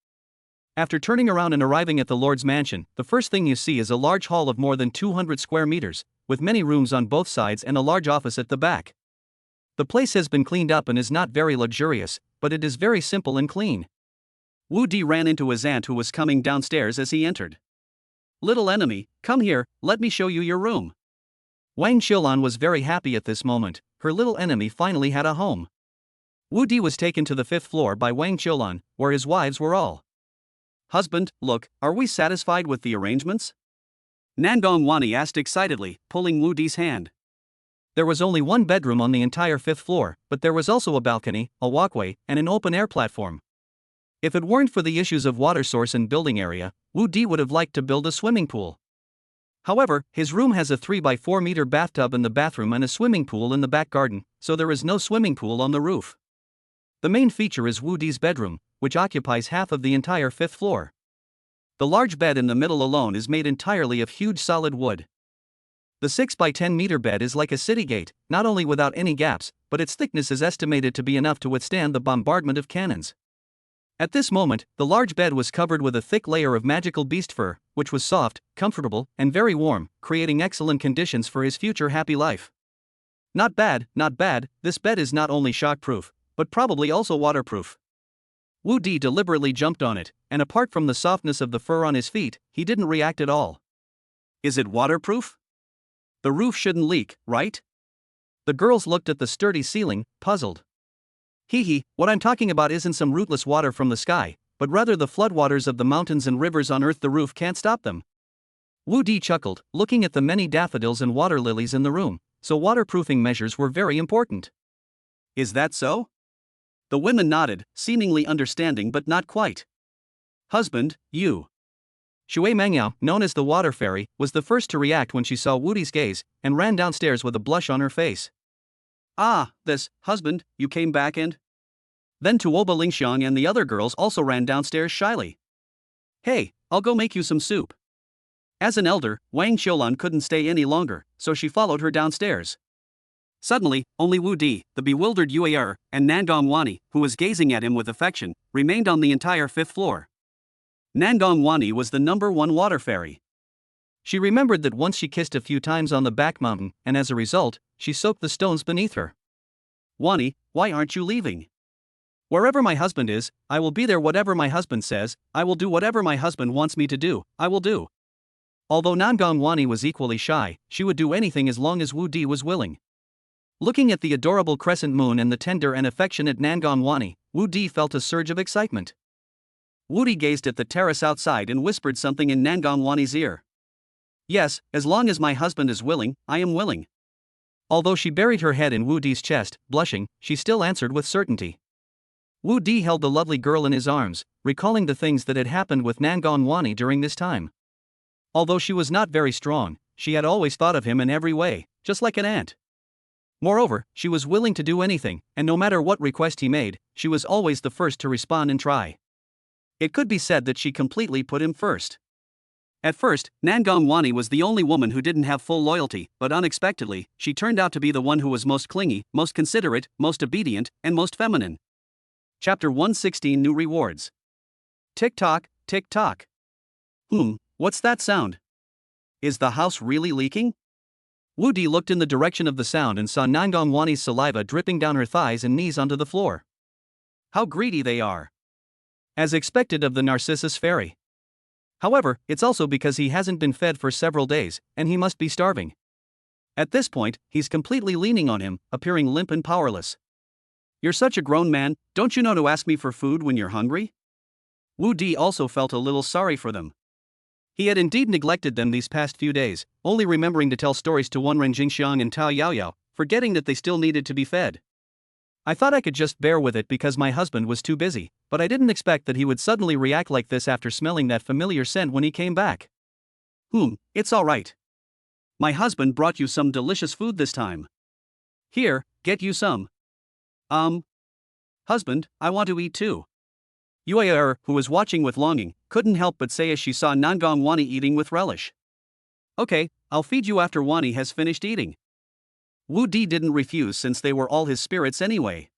After turning around and arriving at the Lord's Mansion, the first thing you see is a large hall of more than 200 square meters, with many rooms on both sides and a large office at the back. The place has been cleaned up and is not very luxurious, but it is very simple and clean. Wu Di ran into his aunt who was coming downstairs as he entered. Little enemy, come here, let me show you your room. Wang Qiulan was very happy at this moment, her little enemy finally had a home. Wu Di was taken to the 5th floor by Wang Qiulan, where his wives were all. Husband, look, are we satisfied with the arrangements? Nangong Wani asked excitedly, pulling Wu Di's hand. There was only one bedroom on the entire 5th floor, but there was also a balcony, a walkway, and an open-air platform. If it weren't for the issues of water source and building area, Wu Di would have liked to build a swimming pool. However, his room has a 3x4 meter bathtub in the bathroom and a swimming pool in the back garden, so there is no swimming pool on the roof. The main feature is Wu Di's bedroom, which occupies half of the entire 5th floor. The large bed in the middle alone is made entirely of huge solid wood. The 6x10 meter bed is like a city gate, not only without any gaps, but its thickness is estimated to be enough to withstand the bombardment of cannons. At this moment, the large bed was covered with a thick layer of magical beast fur, which was soft, comfortable, and very warm, creating excellent conditions for his future happy life. Not bad, not bad. This bed is not only shockproof, but probably also waterproof. Wu Di deliberately jumped on it, and apart from the softness of the fur on his feet, he didn't react at all. Is it waterproof? The roof shouldn't leak, right? The girls looked at the sturdy ceiling, puzzled. Hee, what I'm talking about isn't some rootless water from the sky, but rather the floodwaters of the mountains and rivers on earth. The roof can't stop them. Wu Di chuckled, looking at the many daffodils and water lilies in the room, so waterproofing measures were very important. Is that so? The women nodded, seemingly understanding but not quite. Husband, you. Shui Mengyao, known as the Water Fairy, was the first to react when she saw Wu Di's gaze, and ran downstairs with a blush on her face. Ah, husband, you came back and… Then Tuoba Lingxiang and the other girls also ran downstairs shyly. Hey, I'll go make you some soup. As an elder, Wang Xiulan couldn't stay any longer, so she followed her downstairs. Suddenly, only Wu Di, the bewildered Yuer, and Nangong Wani, who was gazing at him with affection, remained on the entire 5th floor. Nangong Wani was the #1 water fairy. She remembered that once she kissed a few times on the back mountain, and as a result, she soaked the stones beneath her. Wani, why aren't you leaving? Wherever my husband is, I will be there. Whatever my husband says, I will do. Whatever my husband wants me to do, I will do. Although Nangong Wani was equally shy, she would do anything as long as Wu Di was willing. Looking at the adorable crescent moon and the tender and affectionate Nangong Wani, Wu Di felt a surge of excitement. Wu Di gazed at the terrace outside and whispered something in Nangong Wani's ear. Yes, as long as my husband is willing, I am willing. Although she buried her head in Wu Di's chest, blushing, she still answered with certainty. Wu Di held the lovely girl in his arms, recalling the things that had happened with Nangong Wani during this time. Although she was not very strong, she had always thought of him in every way, just like an aunt. Moreover, she was willing to do anything, and no matter what request he made, she was always the first to respond and try. It could be said that she completely put him first. At first, Nangong Wani was the only woman who didn't have full loyalty, but unexpectedly, she turned out to be the one who was most clingy, most considerate, most obedient, and most feminine. Chapter 116 New Rewards. Tick-tock, tick-tock. What's that sound? Is the house really leaking? Wu Di looked in the direction of the sound and saw Nangong Wani's saliva dripping down her thighs and knees onto the floor. How greedy they are. As expected of the Narcissus fairy. However, it's also because he hasn't been fed for several days, and he must be starving. At this point, he's completely leaning on him, appearing limp and powerless. You're such a grown man, don't you know to ask me for food when you're hungry? Wu Di also felt a little sorry for them. He had indeed neglected them these past few days, only remembering to tell stories to Wenren Jingxiang and Tao Yaoyao, forgetting that they still needed to be fed. I thought I could just bear with it because my husband was too busy, but I didn't expect that he would suddenly react like this after smelling that familiar scent when he came back. It's all right. My husband brought you some delicious food this time. Here, get you some. Husband, I want to eat too. Yuer, who was watching with longing, couldn't help but say as she saw Nangong Wani eating with relish. Okay, I'll feed you after Wani has finished eating. Wu Di didn't refuse since they were all his spirits anyway.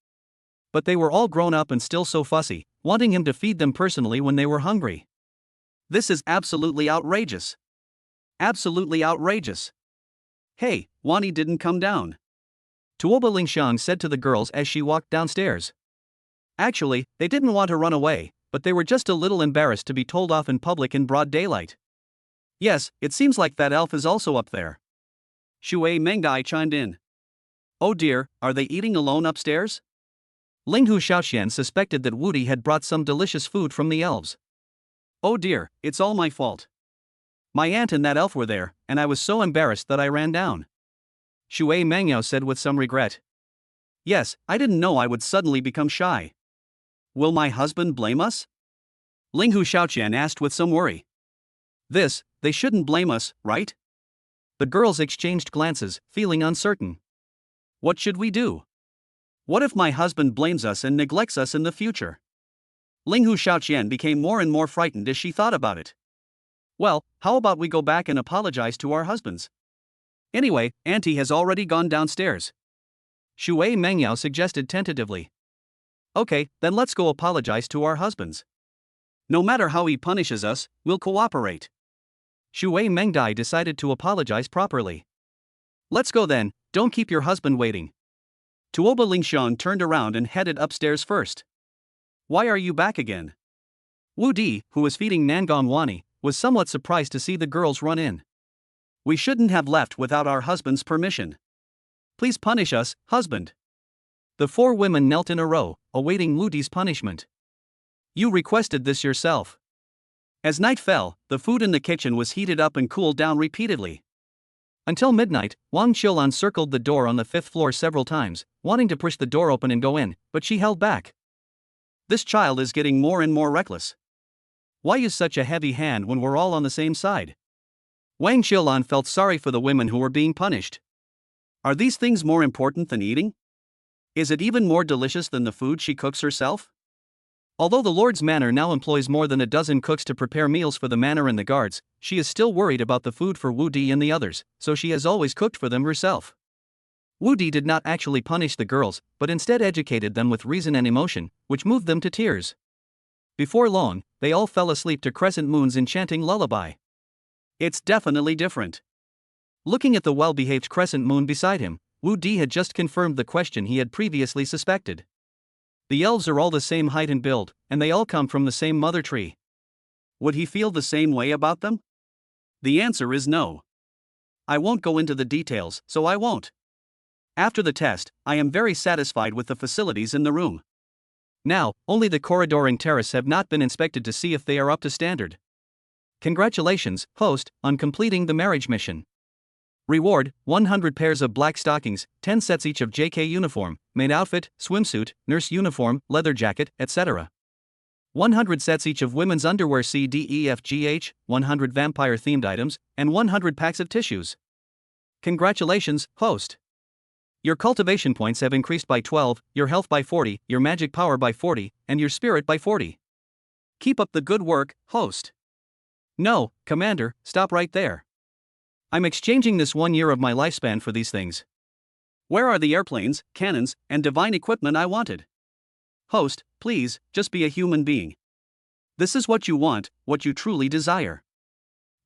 But they were all grown up and still so fussy, wanting him to feed them personally when they were hungry. This is absolutely outrageous. Absolutely outrageous. Hey, Wani didn't come down. Tuoba Lingxiang said to the girls as she walked downstairs. Actually, they didn't want to run away, but they were just a little embarrassed to be told off in public in broad daylight. Yes, it seems like that elf is also up there. Shui Mengdai chimed in. Oh dear, are they eating alone upstairs? Linghu Xiaoxian suspected that Wu Di had brought some delicious food from the elves. Oh dear, it's all my fault. My aunt and that elf were there, and I was so embarrassed that I ran down. Shui Mengyao said with some regret. Yes, I didn't know I would suddenly become shy. Will my husband blame us? Linghu Xiaoqian asked with some worry. They shouldn't blame us, right? The girls exchanged glances, feeling uncertain. What should we do? What if my husband blames us and neglects us in the future? Linghu Xiaoqian became more and more frightened as she thought about it. Well, how about we go back and apologize to our husbands? Anyway, Auntie has already gone downstairs. Shui Mengyao suggested tentatively. Okay, then let's go apologize to our husbands. No matter how he punishes us, we'll cooperate. Shui Mengdai decided to apologize properly. Let's go then, don't keep your husband waiting. Tuoba Lingshan turned around and headed upstairs first. Why are you back again? Wu Di, who was feeding Nangong Wani, was somewhat surprised to see the girls run in. We shouldn't have left without our husband's permission. Please punish us, husband. The four women knelt in a row, awaiting Wu Di's punishment. You requested this yourself. As night fell, the food in the kitchen was heated up and cooled down repeatedly. Until midnight, Wang Qiulan circled the door on the 5th floor several times, wanting to push the door open and go in, but she held back. This child is getting more and more reckless. Why use such a heavy hand when we're all on the same side? Wang Qiulan felt sorry for the women who were being punished. Are these things more important than eating? Is it even more delicious than the food she cooks herself? Although the Lord's Manor now employs more than a dozen cooks to prepare meals for the manor and the guards, she is still worried about the food for Wu Di and the others, so she has always cooked for them herself. Wu Di did not actually punish the girls, but instead educated them with reason and emotion, which moved them to tears. Before long, they all fell asleep to Crescent Moon's enchanting lullaby. It's definitely different. Looking at the well-behaved Crescent Moon beside him, Wu Di had just confirmed the question he had previously suspected. The elves are all the same height and build, and they all come from the same mother tree. Would he feel the same way about them? The answer is no. I won't go into the details, so I won't. After the test, I am very satisfied with the facilities in the room. Now, only the corridor and terrace have not been inspected to see if they are up to standard. Congratulations, host, on completing the marriage mission. Reward, 100 pairs of black stockings, 10 sets each of JK uniform, maid outfit, swimsuit, nurse uniform, leather jacket, etc. 100 sets each of women's underwear CDEFGH, 100 vampire-themed items, and 100 packs of tissues. Congratulations, host. Your cultivation points have increased by 12, your health by 40, your magic power by 40, and your spirit by 40. Keep up the good work, host. No, Commander, stop right there. I'm exchanging this 1 year of my lifespan for these things. Where are the airplanes, cannons, and divine equipment I wanted? Host, please, just be a human being. This is what you want, what you truly desire.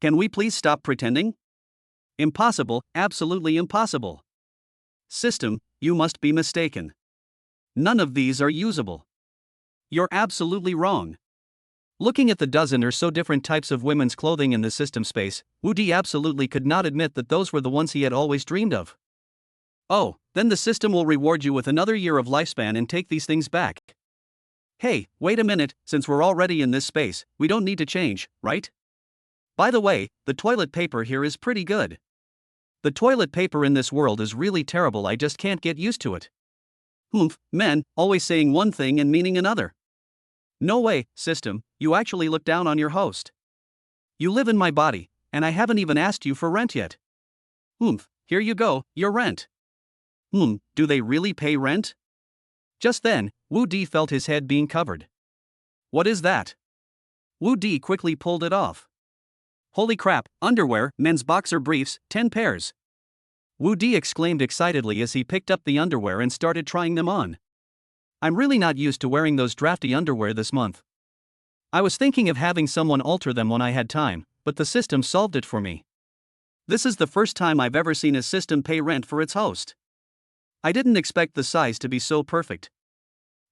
Can we please stop pretending? Impossible, absolutely impossible. System, you must be mistaken. None of these are usable. You're absolutely wrong. Looking at the dozen or so different types of women's clothing in the system space, Wu Di absolutely could not admit that those were the ones he had always dreamed of. Oh, then the system will reward you with another year of lifespan and take these things back. Hey, wait a minute, since we're already in this space, we don't need to change, right? By the way, the toilet paper here is pretty good. The toilet paper in this world is really terrible, I just can't get used to it. Men, always saying one thing and meaning another. No way, system, you actually look down on your host. You live in my body, and I haven't even asked you for rent yet. Here you go, your rent. Do they really pay rent? Just then, Wu Di felt his head being covered. What is that? Wu Di quickly pulled it off. Holy crap, underwear, men's boxer briefs, 10 pairs. Wu Di exclaimed excitedly as he picked up the underwear and started trying them on. I'm really not used to wearing those drafty underwear this month. I was thinking of having someone alter them when I had time, but the system solved it for me. This is the first time I've ever seen a system pay rent for its host. I didn't expect the size to be so perfect.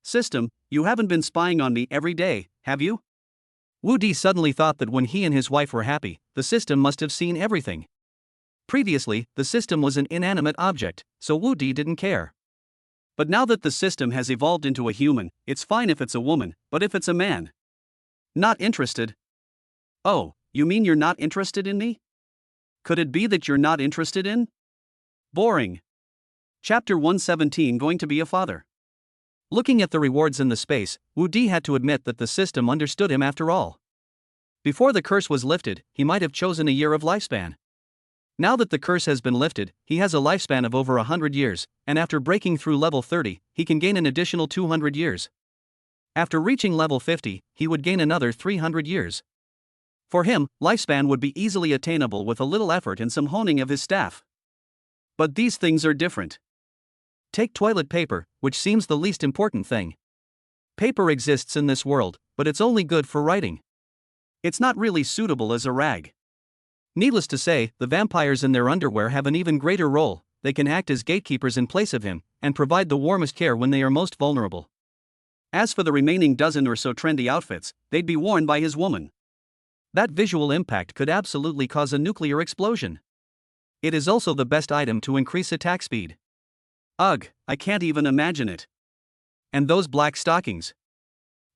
System, you haven't been spying on me every day, have you? Wu Di suddenly thought that when he and his wife were happy, the system must have seen everything. Previously, the system was an inanimate object, so Wu Di didn't care. But now that the system has evolved into a human, it's fine if it's a woman, but if it's a man. Not interested. Oh, you mean you're not interested in me? Could it be that you're not interested in? Boring. Chapter 117 Going to be a father. Looking at the rewards in the space, Wu Di had to admit that the system understood him after all. Before the curse was lifted, he might have chosen a year of lifespan. Now that the curse has been lifted, he has a lifespan of over 100 years, and after breaking through level 30, he can gain an additional 200 years. After reaching level 50, he would gain another 300 years. For him, lifespan would be easily attainable with a little effort and some honing of his staff. But these things are different. Take toilet paper, which seems the least important thing. Paper exists in this world, but it's only good for writing. It's not really suitable as a rag. Needless to say, the vampires in their underwear have an even greater role. They can act as gatekeepers in place of him, and provide the warmest care when they are most vulnerable. As for the remaining dozen or so trendy outfits, they'd be worn by his woman. That visual impact could absolutely cause a nuclear explosion. It is also the best item to increase attack speed. Ugh, I can't even imagine it. And those black stockings.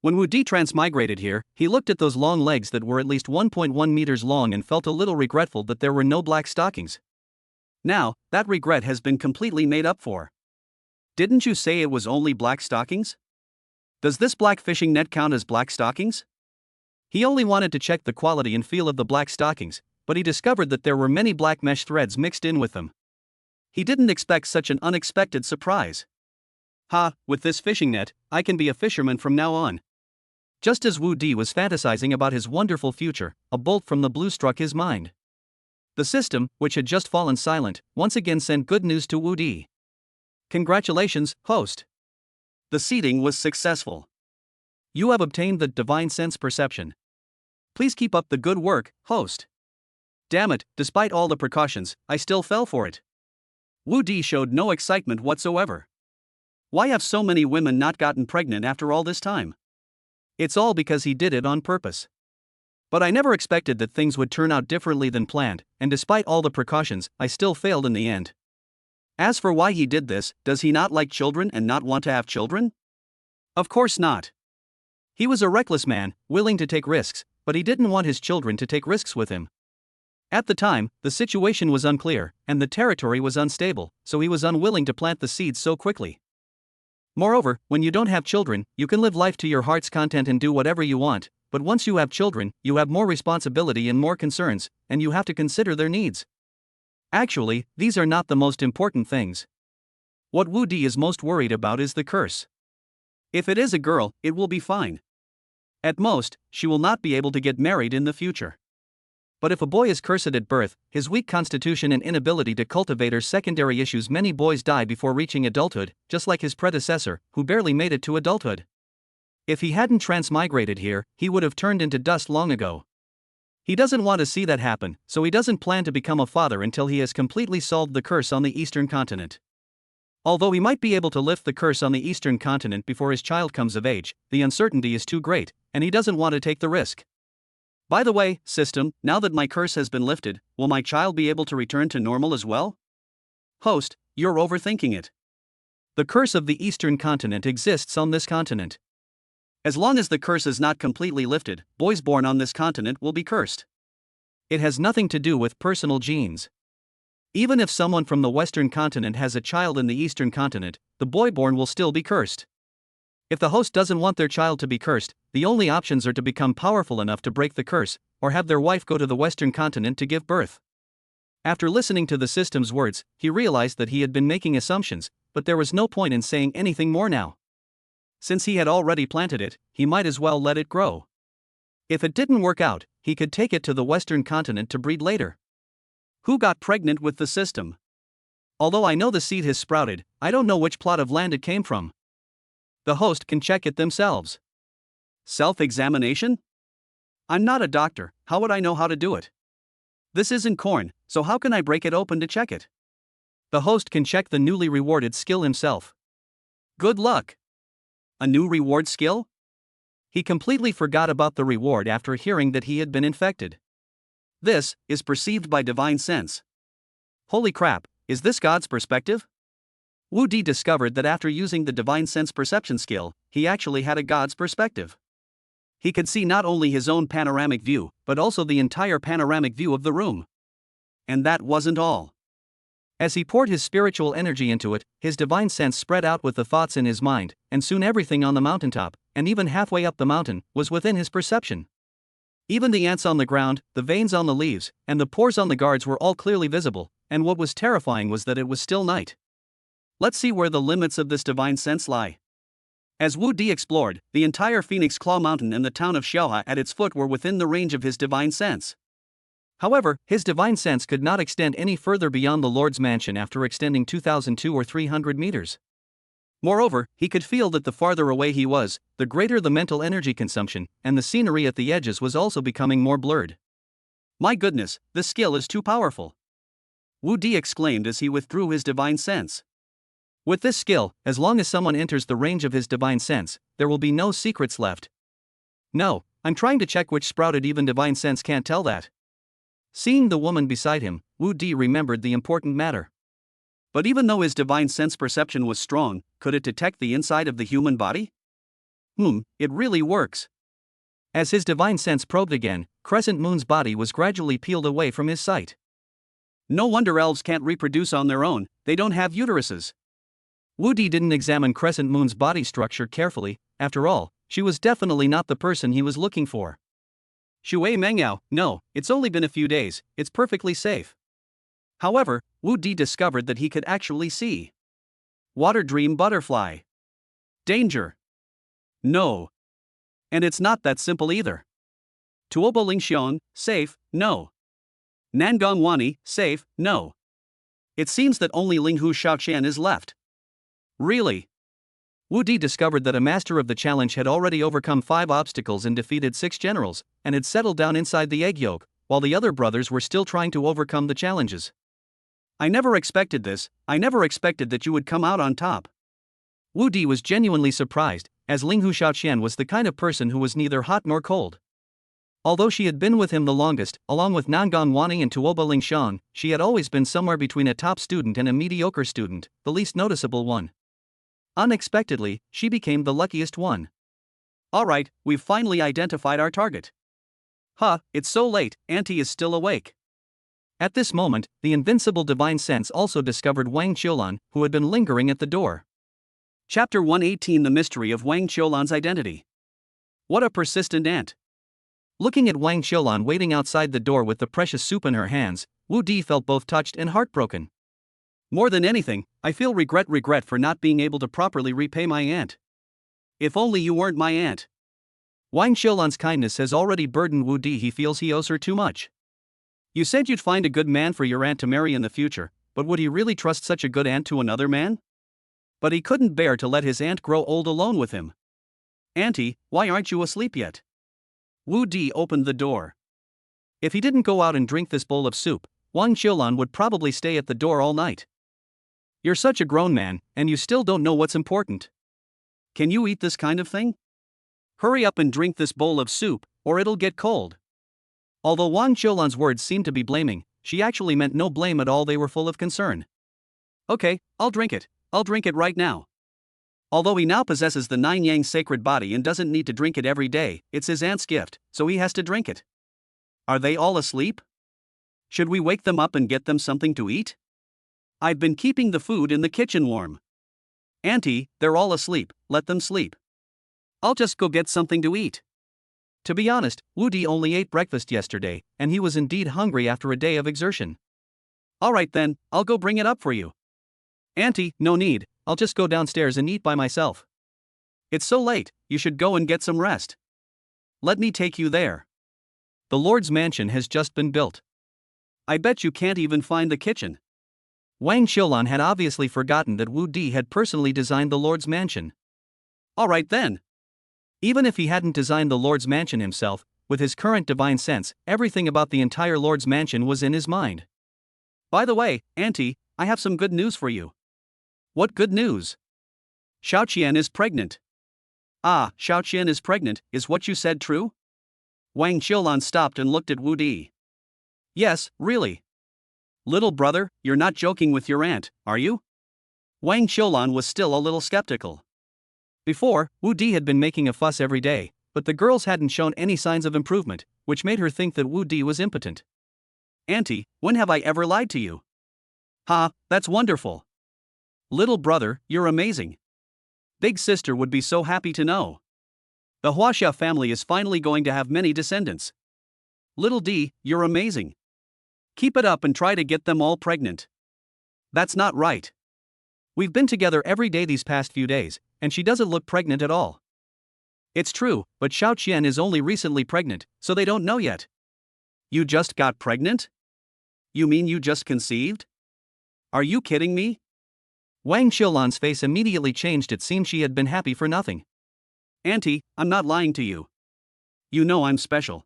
When Wu Di transmigrated here, he looked at those long legs that were at least 1.1 meters long and felt a little regretful that there were no black stockings. Now, that regret has been completely made up for. Didn't you say it was only black stockings? Does this black fishing net count as black stockings? He only wanted to check the quality and feel of the black stockings, but he discovered that there were many black mesh threads mixed in with them. He didn't expect such an unexpected surprise. Ha, with this fishing net, I can be a fisherman from now on. Just as Wu Di was fantasizing about his wonderful future, a bolt from the blue struck his mind. The system, which had just fallen silent, once again sent good news to Wu Di. Congratulations, host. The seeding was successful. You have obtained the divine sense perception. Please keep up the good work, host. Damn it, despite all the precautions, I still fell for it. Wu Di showed no excitement whatsoever. Why have so many women not gotten pregnant after all this time? It's all because he did it on purpose. But I never expected that things would turn out differently than planned, and despite all the precautions, I still failed in the end. As for why he did this, does he not like children and not want to have children? Of course not. He was a reckless man, willing to take risks, but he didn't want his children to take risks with him. At the time, the situation was unclear, and the territory was unstable, so he was unwilling to plant the seeds so quickly. Moreover, when you don't have children, you can live life to your heart's content and do whatever you want, but once you have children, you have more responsibility and more concerns, and you have to consider their needs. Actually, these are not the most important things. What Wu Di is most worried about is the curse. If it is a girl, it will be fine. At most, she will not be able to get married in the future. But if a boy is cursed at birth, his weak constitution and inability to cultivate are secondary issues. Many boys die before reaching adulthood, just like his predecessor, who barely made it to adulthood. If he hadn't transmigrated here, he would have turned into dust long ago. He doesn't want to see that happen, so he doesn't plan to become a father until he has completely solved the curse on the eastern continent. Although he might be able to lift the curse on the eastern continent before his child comes of age, the uncertainty is too great, and he doesn't want to take the risk. By the way, system, now that my curse has been lifted, will my child be able to return to normal as well? Host, you're overthinking it. The curse of the eastern continent exists on this continent. As long as the curse is not completely lifted, boys born on this continent will be cursed. It has nothing to do with personal genes. Even if someone from the western continent has a child in the eastern continent, the boy born will still be cursed. If the host doesn't want their child to be cursed, the only options are to become powerful enough to break the curse, or have their wife go to the western continent to give birth. After listening to the system's words, he realized that he had been making assumptions, but there was no point in saying anything more now. Since he had already planted it, he might as well let it grow. If it didn't work out, he could take it to the western continent to breed later. Who got pregnant with the system? Although I know the seed has sprouted, I don't know which plot of land it came from. The host can check it themselves. Self-examination? I'm not a doctor, how would I know how to do it? This isn't corn, so how can I break it open to check it? The host can check the newly rewarded skill himself. Good luck! A new reward skill? He completely forgot about the reward after hearing that he had been infected. This is perceived by divine sense. Holy crap, is this God's perspective? Wu Di discovered that after using the divine sense perception skill, he actually had a God's perspective. He could see not only his own panoramic view, but also the entire panoramic view of the room. And that wasn't all. As he poured his spiritual energy into it, his divine sense spread out with the thoughts in his mind, and soon everything on the mountaintop, and even halfway up the mountain, was within his perception. Even the ants on the ground, the veins on the leaves, and the pores on the guards were all clearly visible, and what was terrifying was that it was still night. Let's see where the limits of this divine sense lie. As Wu Di explored, the entire Phoenix Claw Mountain and the town of Xiaoha at its foot were within the range of his divine sense. However, his divine sense could not extend any further beyond the Lord's mansion after extending 2,002 or 300 meters. Moreover, he could feel that the farther away he was, the greater the mental energy consumption, and the scenery at the edges was also becoming more blurred. My goodness, this skill is too powerful, Wu Di exclaimed as he withdrew his divine sense. With this skill, as long as someone enters the range of his divine sense, there will be no secrets left. No, I'm trying to check which sprouted even divine sense can't tell that. Seeing the woman beside him, Wu Di remembered the important matter. But even though his divine sense perception was strong, could it detect the inside of the human body? It really works. As his divine sense probed again, Crescent Moon's body was gradually peeled away from his sight. No wonder elves can't reproduce on their own, they don't have uteruses. Wu Di didn't examine Crescent Moon's body structure carefully. After all, she was definitely not the person he was looking for. Shui Mengyao, no, it's only been a few days, it's perfectly safe. However, Wu Di discovered that he could actually see. Water Dream Butterfly. Danger. No. And it's not that simple either. Tuobo Lingxiong, safe, no. Nangong Wani, safe, no. It seems that only Linghu Shaoqian is left. Really? Wu Di discovered that a master of the challenge had already overcome 5 obstacles and defeated 6 generals, and had settled down inside the egg yolk, while the other brothers were still trying to overcome the challenges. I never expected this, I never expected that you would come out on top. Wu Di was genuinely surprised, as Linghu Shaoqian was the kind of person who was neither hot nor cold. Although she had been with him the longest, along with Nangong Wani and Tuoba Lingxiang, she had always been somewhere between a top student and a mediocre student, the least noticeable one. Unexpectedly, she became the luckiest one. Alright, we've finally identified our target. It's so late, Auntie is still awake. At this moment, the invincible divine sense also discovered Wang Qiulan, who had been lingering at the door. Chapter 118: The Mystery of Wang Qiulan's Identity. What a persistent aunt. Looking at Wang Qiulan waiting outside the door with the precious soup in her hands, Wu Di felt both touched and heartbroken. More than anything, I feel regret for not being able to properly repay my aunt. If only you weren't my aunt. Wang Qiulan's kindness has already burdened Wu Di. He feels he owes her too much. You said you'd find a good man for your aunt to marry in the future, but would he really trust such a good aunt to another man? But he couldn't bear to let his aunt grow old alone with him. Auntie, why aren't you asleep yet? Wu Di opened the door. If he didn't go out and drink this bowl of soup, Wang Qiulan would probably stay at the door all night. You're such a grown man, and you still don't know what's important. Can you eat this kind of thing? Hurry up and drink this bowl of soup, or it'll get cold. Although Wang Qiulan's words seemed to be blaming, she actually meant no blame at all. They were full of concern. Okay, I'll drink it right now. Although he now possesses the 9 Yang sacred body and doesn't need to drink it every day, it's his aunt's gift, so he has to drink it. Are they all asleep? Should we wake them up and get them something to eat? I've been keeping the food in the kitchen warm. Auntie, they're all asleep, let them sleep. I'll just go get something to eat. To be honest, Wu Di only ate breakfast yesterday, and he was indeed hungry after a day of exertion. Alright then, I'll go bring it up for you. Auntie, no need, I'll just go downstairs and eat by myself. It's so late, you should go and get some rest. Let me take you there. The Lord's mansion has just been built. I bet you can't even find the kitchen. Wang Qiulan had obviously forgotten that Wu Di had personally designed the Lord's mansion. Alright then. Even if he hadn't designed the Lord's mansion himself, with his current divine sense, everything about the entire Lord's mansion was in his mind. By the way, Auntie, I have some good news for you. What good news? Shaoqian is pregnant. Shaoqian is pregnant, is what you said true? Wang Qiulan stopped and looked at Wu Di. Yes, really. Little brother, you're not joking with your aunt, are you? Wang Qiulan was still a little skeptical. Before, Wu Di had been making a fuss every day, but the girls hadn't shown any signs of improvement, which made her think that Wu Di was impotent. Auntie, when have I ever lied to you? That's wonderful. Little brother, you're amazing. Big sister would be so happy to know. The Huaxia family is finally going to have many descendants. Little Di, you're amazing. Keep it up and try to get them all pregnant. That's not right. We've been together every day these past few days, and she doesn't look pregnant at all. It's true, but Shaoqian is only recently pregnant, so they don't know yet. You just got pregnant? You mean you just conceived? Are you kidding me? Wang Xiulan's face immediately changed. It seemed she had been happy for nothing. Auntie, I'm not lying to you. You know I'm special.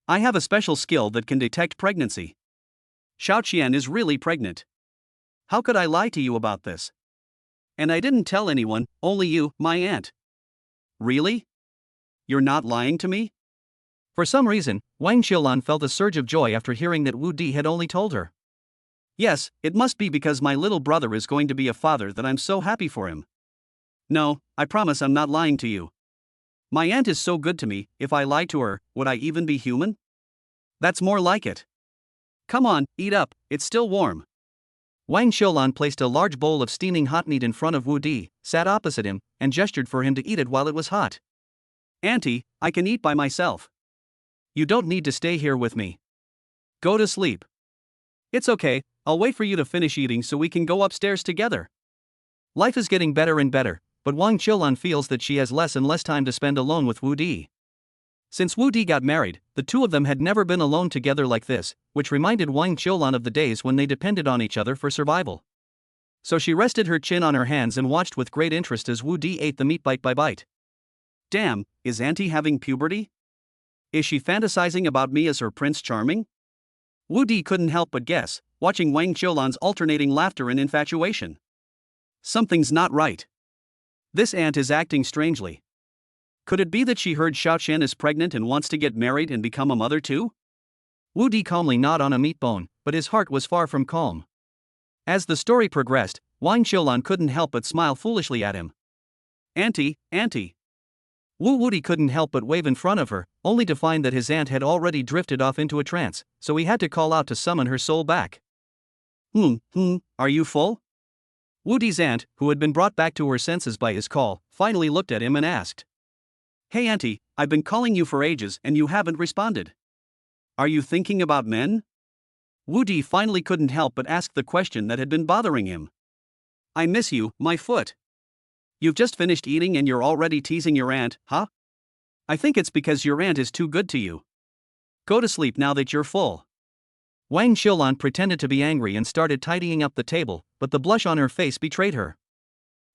I have a special skill that can detect pregnancy. Xiao Qian is really pregnant. How could I lie to you about this? And I didn't tell anyone, only you, my aunt. Really? You're not lying to me? For some reason, Wang Xiulan felt a surge of joy after hearing that Wu Di had only told her. Yes, it must be because my little brother is going to be a father that I'm so happy for him. No, I promise I'm not lying to you. My aunt is so good to me, if I lie to her, would I even be human? That's more like it. Come on, eat up, it's still warm. Wang Xiulan placed a large bowl of steaming hot meat in front of Wu Di, sat opposite him, and gestured for him to eat it while it was hot. Auntie, I can eat by myself. You don't need to stay here with me. Go to sleep. It's okay, I'll wait for you to finish eating so we can go upstairs together. Life is getting better and better, but Wang Xiulan feels that she has less and less time to spend alone with Wu Di. Since Wu Di got married, the two of them had never been alone together like this, which reminded Wang Xiulan of the days when they depended on each other for survival. So she rested her chin on her hands and watched with great interest as Wu Di ate the meat bite by bite. Damn, is Auntie having puberty? Is she fantasizing about me as her Prince Charming? Wu Di couldn't help but guess, watching Wang Xiulan's alternating laughter and infatuation. Something's not right. This aunt is acting strangely. Could it be that she heard Xiao Qian is pregnant and wants to get married and become a mother too? Wu Di calmly gnawed on a meat bone, but his heart was far from calm. As the story progressed, Wang Xiulan couldn't help but smile foolishly at him. Auntie, Auntie. Wu Di couldn't help but wave in front of her, only to find that his aunt had already drifted off into a trance, so he had to call out to summon her soul back. Are you full? Wu Di's aunt, who had been brought back to her senses by his call, finally looked at him and asked. Hey Auntie, I've been calling you for ages and you haven't responded. Are you thinking about men? Wu Di finally couldn't help but ask the question that had been bothering him. I miss you, my foot. You've just finished eating and you're already teasing your aunt, huh? I think it's because your aunt is too good to you. Go to sleep now that you're full. Wang Xiulan pretended to be angry and started tidying up the table, but the blush on her face betrayed her.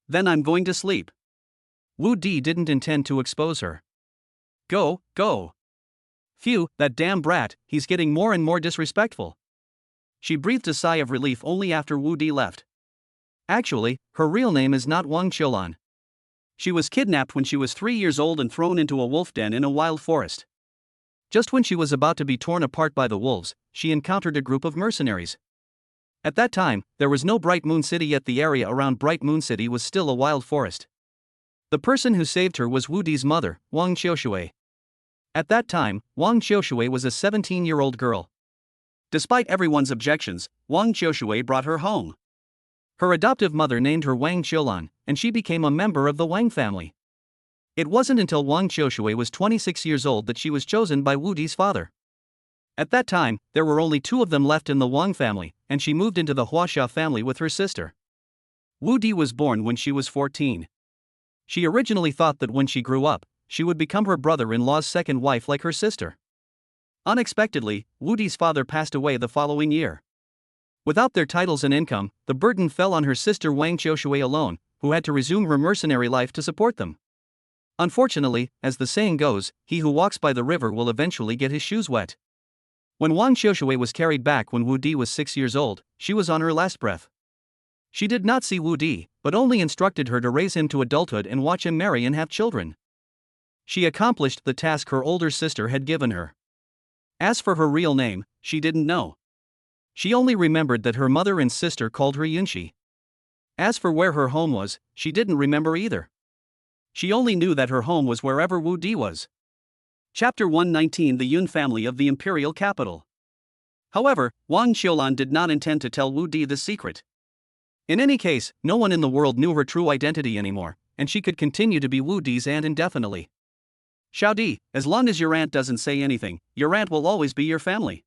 Then I'm going to sleep. Wu Di didn't intend to expose her. Go. Phew, that damn brat, he's getting more and more disrespectful. She breathed a sigh of relief only after Wu Di left. Actually, her real name is not Wang Xiulan. She was kidnapped when she was 3 years old and thrown into a wolf den in a wild forest. Just when she was about to be torn apart by the wolves, she encountered a group of mercenaries. At that time, there was no Bright Moon City yet. The area around Bright Moon City was still a wild forest. The person who saved her was Wu Di's mother, Wang Xiushui. At that time, Wang Xiushui was a 17-year-old girl. Despite everyone's objections, Wang Xiushui brought her home. Her adoptive mother named her Wang Xiulan, and she became a member of the Wang family. It wasn't until Wang Xiushui was 26 years old that she was chosen by Wu Di's father. At that time, there were only 2 of them left in the Wang family, and she moved into the Huaxia family with her sister. Wu Di was born when she was 14. She originally thought that when she grew up, she would become her brother-in-law's second wife like her sister. Unexpectedly, Wu Di's father passed away the following year. Without their titles and income, the burden fell on her sister Wang Xiushui alone, who had to resume her mercenary life to support them. Unfortunately, as the saying goes, he who walks by the river will eventually get his shoes wet. When Wang Xiushui was carried back when Wu Di was 6 years old, she was on her last breath. She did not see Wu Di, but only instructed her to raise him to adulthood and watch him marry and have children. She accomplished the task her older sister had given her. As for her real name, she didn't know. She only remembered that her mother and sister called her Yunxi. As for where her home was, she didn't remember either. She only knew that her home was wherever Wu Di was. Chapter 119: The Yun Family of the Imperial Capital. However, Wang Xiulan did not intend to tell Wu Di the secret. In any case, no one in the world knew her true identity anymore, and she could continue to be Wu Di's aunt indefinitely. Xiao Di, as long as your aunt doesn't say anything, your aunt will always be your family.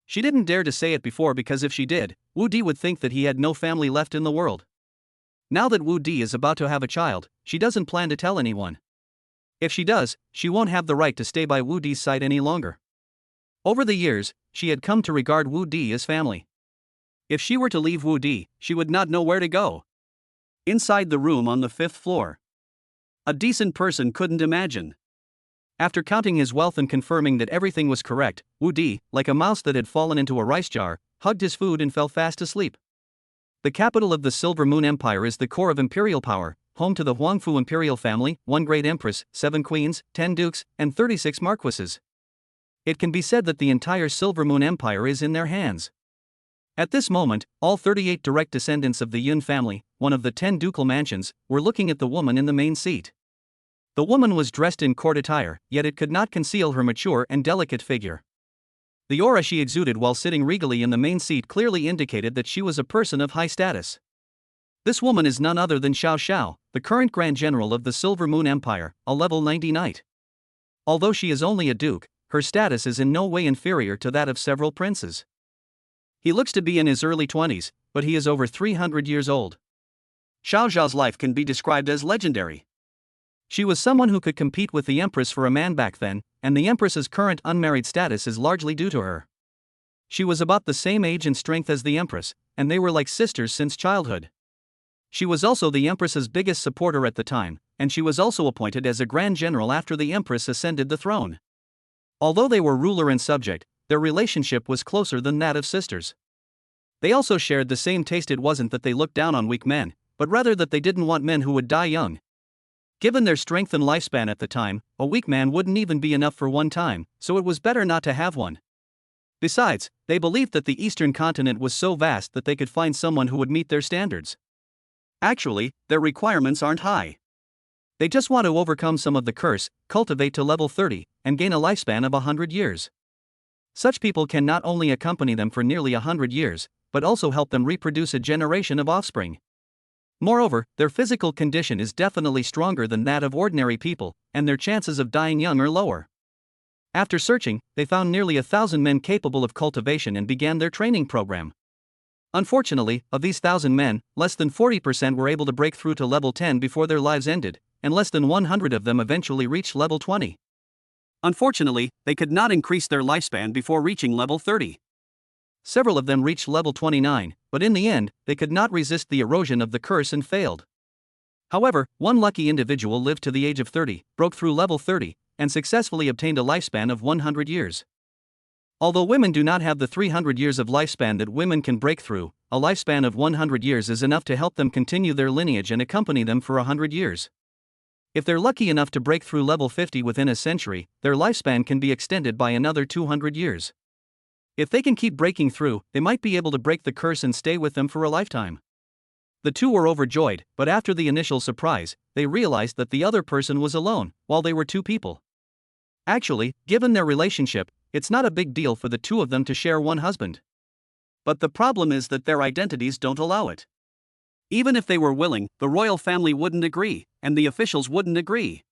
She didn't dare to say it before because if she did, Wu Di would think that he had no family left in the world. Now that Wu Di is about to have a child, she doesn't plan to tell anyone. If she does, she won't have the right to stay by Wu Di's side any longer. Over the years, she had come to regard Wu Di as family. If she were to leave Wu Di, she would not know where to go. inside the room on the 5th floor. A decent person couldn't imagine. After counting his wealth and confirming that everything was correct, Wu Di, like a mouse that had fallen into a rice jar, hugged his food and fell fast asleep. The capital of the Silver Moon Empire is the core of imperial power, home to the Huangfu imperial family, 1 great empress, 7 queens, 10 dukes, and 36 marquises. It can be said that the entire Silver Moon Empire is in their hands. At this moment, all 38 direct descendants of the Yun family, one of the 10 ducal mansions, were looking at the woman in the main seat. The woman was dressed in court attire, yet it could not conceal her mature and delicate figure. The aura she exuded while sitting regally in the main seat clearly indicated that she was a person of high status. This woman is none other than Xiao Xiao, the current Grand General of the Silver Moon Empire, a level 90 knight. Although she is only a duke, her status is in no way inferior to that of several princes. He looks to be in his early 20s, but he is over 300 years old. Xiao Xiao's life can be described as legendary. She was someone who could compete with the Empress for a man back then, and the Empress's current unmarried status is largely due to her. She was about the same age and strength as the Empress, and they were like sisters since childhood. She was also the Empress's biggest supporter at the time, and she was also appointed as a Grand General after the Empress ascended the throne. Although they were ruler and subject, their relationship was closer than that of sisters. They also shared the same taste. It wasn't that they looked down on weak men, but rather that they didn't want men who would die young. Given their strength and lifespan at the time, a weak man wouldn't even be enough for one time, so it was better not to have one. Besides, they believed that the Eastern continent was so vast that they could find someone who would meet their standards. Actually, their requirements aren't high. They just want to overcome some of the curse, cultivate to level 30, and gain a lifespan of 100 years. Such people can not only accompany them for nearly 100 years, but also help them reproduce a generation of offspring. Moreover, their physical condition is definitely stronger than that of ordinary people, and their chances of dying young are lower. After searching, they found nearly 1,000 men capable of cultivation and began their training program. Unfortunately, of these 1,000 men, less than 40% were able to break through to level 10 before their lives ended, and less than 100 of them eventually reached level 20. Unfortunately, they could not increase their lifespan before reaching level 30. Several of them reached level 29, but in the end, they could not resist the erosion of the curse and failed. However, one lucky individual lived to the age of 30, broke through level 30, and successfully obtained a lifespan of 100 years. Although women do not have the 300 years of lifespan that women can break through, a lifespan of 100 years is enough to help them continue their lineage and accompany them for 100 years. If they're lucky enough to break through level 50 within a century, their lifespan can be extended by another 200 years. If they can keep breaking through, they might be able to break the curse and stay with them for a lifetime. The two were overjoyed, but after the initial surprise, they realized that the other person was alone, while they were two people. Actually, given their relationship, it's not a big deal for the two of them to share one husband. But the problem is that their identities don't allow it. Even if they were willing, the royal family wouldn't agree, and the officials wouldn't agree.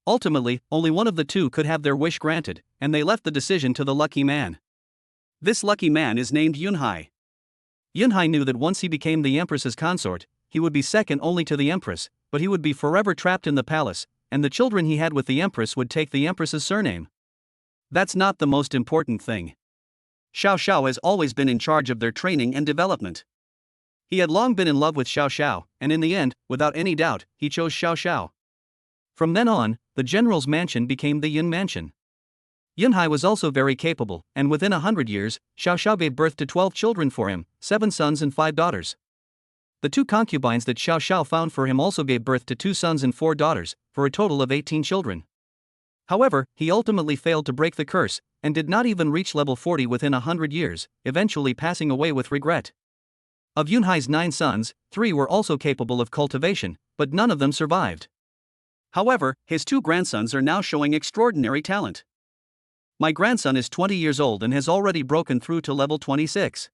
Ultimately, only one of the two could have their wish granted, and they left the decision to the lucky man. This lucky man is named Yunhai. Yunhai knew that once he became the Empress's consort, he would be second only to the Empress, but he would be forever trapped in the palace, and the children he had with the Empress would take the Empress's surname. That's not the most important thing. Xiao Xiao has always been in charge of their training and development. He had long been in love with Xiao Xiao, and in the end, without any doubt, he chose Xiao Xiao. From then on, the general's mansion became the Yun Mansion. Yunhai was also very capable, and within 100 years, Xiao Xiao gave birth to 12 children for him, 7 sons and 5 daughters. The 2 concubines that Xiao Xiao found for him also gave birth to 2 sons and 4 daughters, for a total of 18 children. However, he ultimately failed to break the curse, and did not even reach level 40 within 100 years, eventually passing away with regret. Of Yunhai's 9 sons, 3 were also capable of cultivation, but none of them survived. However, his 2 grandsons are now showing extraordinary talent. My grandson is 20 years old and has already broken through to level 26.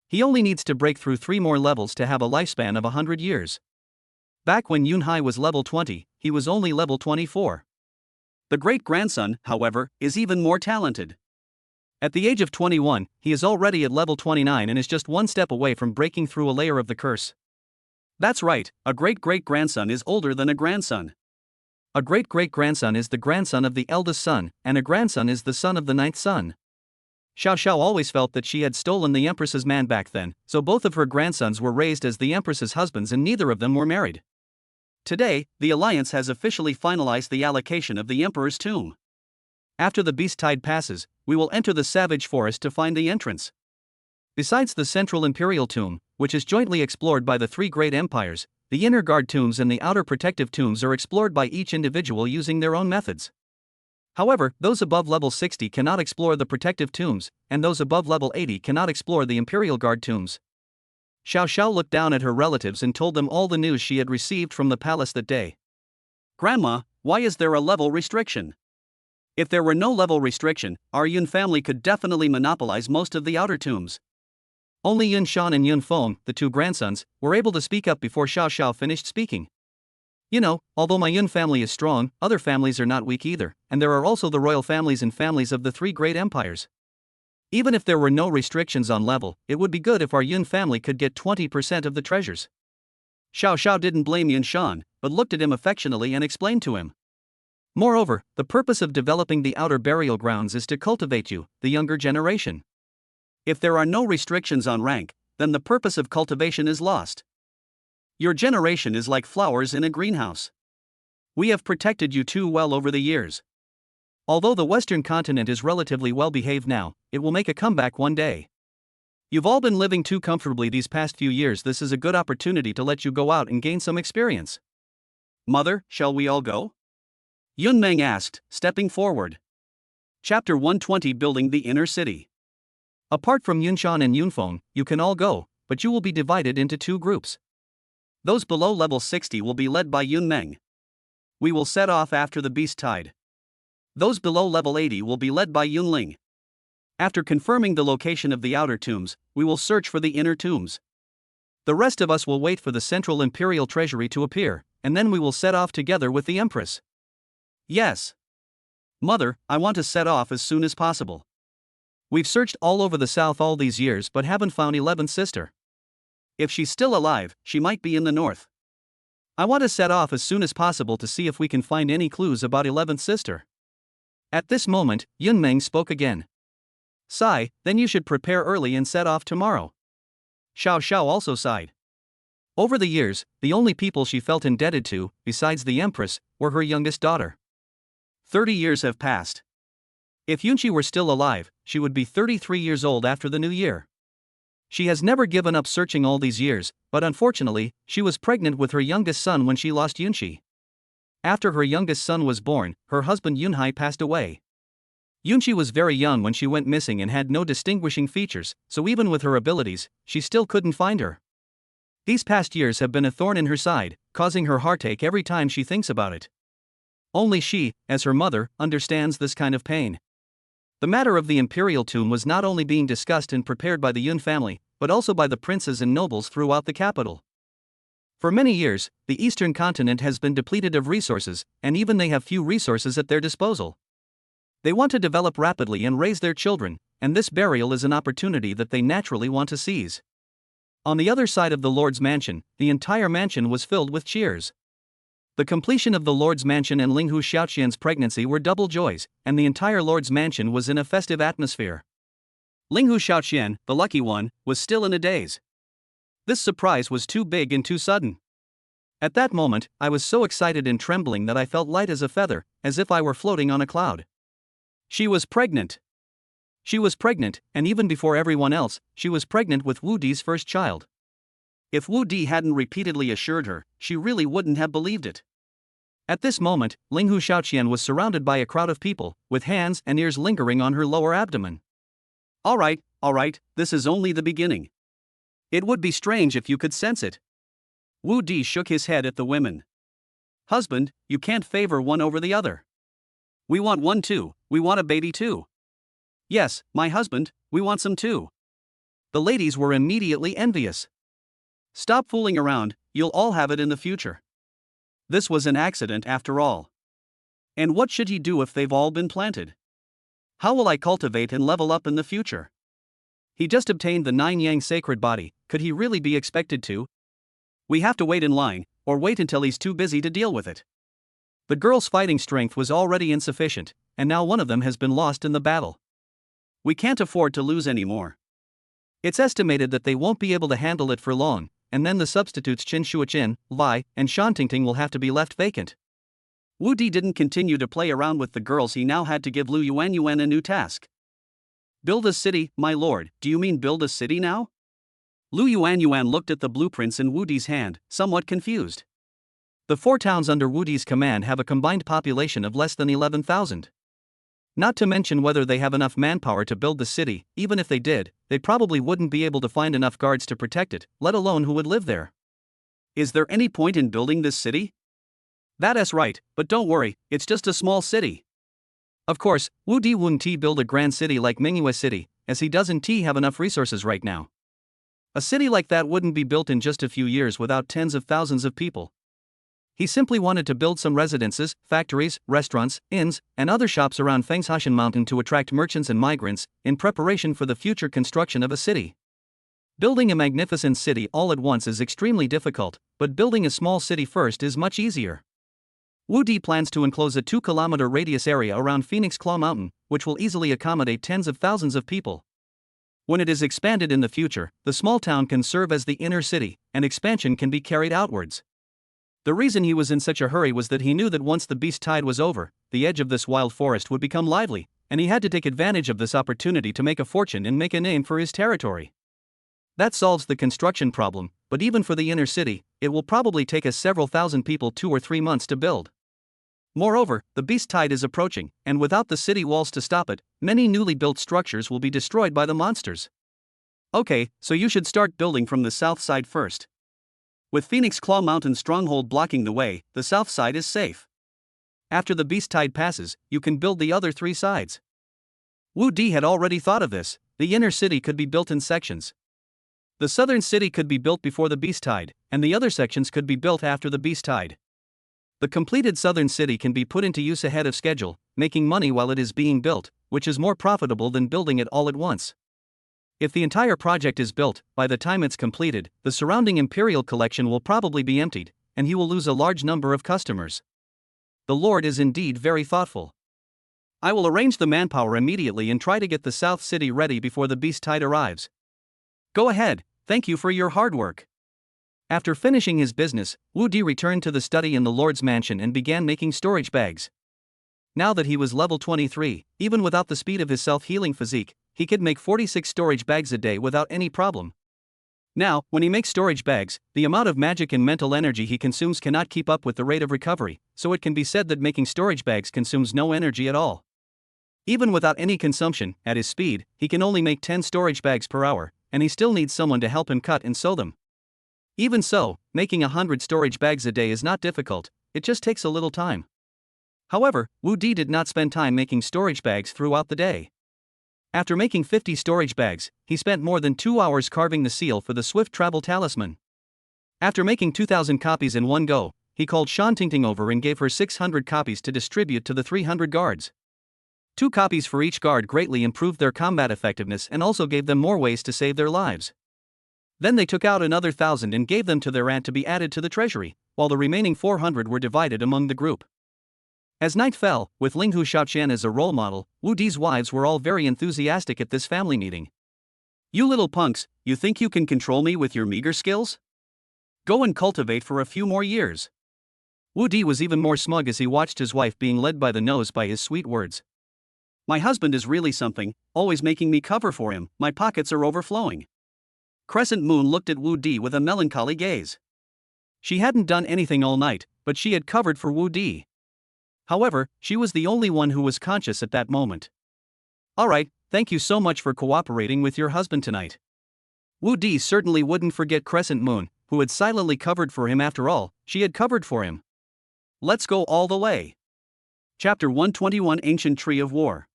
He only needs to break through 3 more levels to have a lifespan of 100 years. Back when Yunhai was level 20, he was only level 24. The great-grandson, however, is even more talented. At the age of 21, he is already at level 29 and is just one step away from breaking through a layer of the curse. That's right, a great-great-grandson is older than a grandson. A great-great-grandson is the grandson of the eldest son, and a grandson is the son of the 9th son. Xiao Xiao always felt that she had stolen the Empress's man back then, so both of her grandsons were raised as the Empress's husbands and neither of them were married. Today, the Alliance has officially finalized the allocation of the Emperor's tomb. After the beast tide passes, we will enter the savage forest to find the entrance. Besides the central imperial tomb, which is jointly explored by the three great empires, the inner guard tombs and the outer protective tombs are explored by each individual using their own methods. However, those above level 60 cannot explore the protective tombs, and those above level 80 cannot explore the imperial guard tombs. Xiao Xiao looked down at her relatives and told them all the news she had received from the palace that day. Grandma, why is there a level restriction? If there were no level restriction, our Yun family could definitely monopolize most of the outer tombs. Only Yun Shan and Yun Feng, the two grandsons, were able to speak up before Xiao Xiao finished speaking. You know, although my Yun family is strong, other families are not weak either, and there are also the royal families and families of the three great empires. Even if there were no restrictions on level, it would be good if our Yun family could get 20% of the treasures. Xiao Xiao didn't blame Yun Shan, but looked at him affectionately and explained to him. Moreover, the purpose of developing the outer burial grounds is to cultivate you, the younger generation. If there are no restrictions on rank, then the purpose of cultivation is lost. Your generation is like flowers in a greenhouse. We have protected you too well over the years. Although the Western continent is relatively well behaved now, it will make a comeback one day. You've all been living too comfortably these past few years. This is a good opportunity to let you go out and gain some experience. Mother, shall we all go? Yun Meng asked, stepping forward. Chapter 120, Building the Inner City. Apart from Yun Shan and Yun Feng, you can all go, but you will be divided into two groups. Those below level 60 will be led by Yun Meng. We will set off after the beast tide. Those below level 80 will be led by Yun Ling. After confirming the location of the outer tombs, we will search for the inner tombs. The rest of us will wait for the central imperial treasury to appear, and then we will set off together with the Empress. Yes. Mother, I want to set off as soon as possible. We've searched all over the south all these years but haven't found 11th sister. If she's still alive, she might be in the north. I want to set off as soon as possible to see if we can find any clues about 11th sister. At this moment, Yun Meng spoke again. Sigh, then you should prepare early and set off tomorrow. Xiao Xiao also sighed. Over the years, the only people she felt indebted to, besides the Empress, were her youngest daughter. 30 years have passed. If Yunqi were still alive, she would be 33 years old after the new year. She has never given up searching all these years, but unfortunately, she was pregnant with her youngest son when she lost Yunqi. After her youngest son was born, her husband Yunhai passed away. Yunqi was very young when she went missing and had no distinguishing features, so even with her abilities, she still couldn't find her. These past years have been a thorn in her side, causing her heartache every time she thinks about it. Only she, as her mother, understands this kind of pain. The matter of the imperial tomb was not only being discussed and prepared by the Yun family, but also by the princes and nobles throughout the capital. For many years, the eastern continent has been depleted of resources, and even they have few resources at their disposal. They want to develop rapidly and raise their children, and this burial is an opportunity that they naturally want to seize. On the other side of the Lord's mansion, the entire mansion was filled with cheers. The completion of the Lord's mansion and Linghu Xiaoqian's pregnancy were double joys, and the entire Lord's mansion was in a festive atmosphere. Linghu Xiaoqian, the lucky one, was still in a daze. This surprise was too big and too sudden. At that moment, I was so excited and trembling that I felt light as a feather, as if I were floating on a cloud. She was pregnant. She was pregnant, and even before everyone else, she was pregnant with Wu Di's first child. If Wu Di hadn't repeatedly assured her, she really wouldn't have believed it. At this moment, Linghu Xiaoqian was surrounded by a crowd of people, with hands and ears lingering on her lower abdomen. All right, this is only the beginning. It would be strange if you could sense it. Wu Di shook his head at the women. Husband, you can't favor one over the other. We want one too, we want a baby too. Yes, my husband, we want some too. The ladies were immediately envious. Stop fooling around, you'll all have it in the future. This was an accident after all. And what should he do if they've all been planted? How will I cultivate and level up in the future? He just obtained the 9 Yang sacred body, could he really be expected to? We have to wait in line, or wait until he's too busy to deal with it. The girl's fighting strength was already insufficient, and now one of them has been lost in the battle. We can't afford to lose any more. It's estimated that they won't be able to handle it for long, and then the substitutes Qin Shuaqin, Lai, and Shantingting will have to be left vacant. Wu Di didn't continue to play around with the girls. He now had to give Lu Yuanyuan a new task. Build a city, my lord. Do you mean build a city now? Lu Yuanyuan looked at the blueprints in Wu Di's hand, somewhat confused. The 4 towns under Wu Di's command have a combined population of less than 11,000. Not to mention whether they have enough manpower to build the city. Even if they did, they probably wouldn't be able to find enough guards to protect it, let alone who would live there. Is there any point in building this city? That's right, but don't worry, it's just a small city. Of course, Wu Di wouldn't build a grand city like Mingyue City, as he doesn't have enough resources right now. A city like that wouldn't be built in just a few years without tens of thousands of people. He simply wanted to build some residences, factories, restaurants, inns, and other shops around Fengshaxian Mountain to attract merchants and migrants, in preparation for the future construction of a city. Building a magnificent city all at once is extremely difficult, but building a small city first is much easier. Wu Di plans to enclose a 2-kilometer radius area around Phoenix Claw Mountain, which will easily accommodate tens of thousands of people. When it is expanded in the future, the small town can serve as the inner city, and expansion can be carried outwards. The reason he was in such a hurry was that he knew that once the beast tide was over, the edge of this wild forest would become lively, and he had to take advantage of this opportunity to make a fortune and make a name for his territory. That solves the construction problem, but even for the inner city, it will probably take us several thousand people 2 or 3 months to build. Moreover, the beast tide is approaching, and without the city walls to stop it, many newly built structures will be destroyed by the monsters. Okay, so you should start building from the south side first. With Phoenix Claw Mountain stronghold blocking the way, the south side is safe. After the beast tide passes, you can build the other 3 sides. Wu Di had already thought of this. The inner city could be built in sections. The southern city could be built before the beast tide, and the other sections could be built after the beast tide. The completed southern city can be put into use ahead of schedule, making money while it is being built, which is more profitable than building it all at once. If the entire project is built, by the time it's completed, the surrounding imperial collection will probably be emptied, and he will lose a large number of customers. The Lord is indeed very thoughtful. I will arrange the manpower immediately and try to get the south city ready before the beast tide arrives. Go ahead, thank you for your hard work. After finishing his business, Wu Di returned to the study in the Lord's mansion and began making storage bags. Now that he was level 23, even without the speed of his self-healing physique, he could make 46 storage bags a day without any problem. Now, when he makes storage bags, the amount of magic and mental energy he consumes cannot keep up with the rate of recovery, so it can be said that making storage bags consumes no energy at all. Even without any consumption, at his speed, he can only make 10 storage bags per hour, and he still needs someone to help him cut and sew them. Even so, making 100 storage bags a day is not difficult, it just takes a little time. However, Wu Di did not spend time making storage bags throughout the day. After making 50 storage bags, he spent more than 2 hours carving the seal for the Swift Travel Talisman. After making 2,000 copies in one go, he called Shan Tingting over and gave her 600 copies to distribute to the 300 guards. 2 copies for each guard greatly improved their combat effectiveness and also gave them more ways to save their lives. Then they took out another 1,000 and gave them to their aunt to be added to the treasury, while the remaining 400 were divided among the group. As night fell, with Linghu Shaoqian as a role model, Wu Di's wives were all very enthusiastic at this family meeting. You little punks, you think you can control me with your meager skills? Go and cultivate for a few more years. Wu Di was even more smug as he watched his wife being led by the nose by his sweet words. My husband is really something, always making me cover for him, my pockets are overflowing. Crescent Moon looked at Wu Di with a melancholy gaze. She hadn't done anything all night, but she had covered for Wu Di. However, she was the only one who was conscious at that moment. Alright, thank you so much for cooperating with your husband tonight. Wu Di certainly wouldn't forget Crescent Moon, who had silently covered for him. After all, she had covered for him. Let's go all the way. Chapter 121 Ancient Tree of War.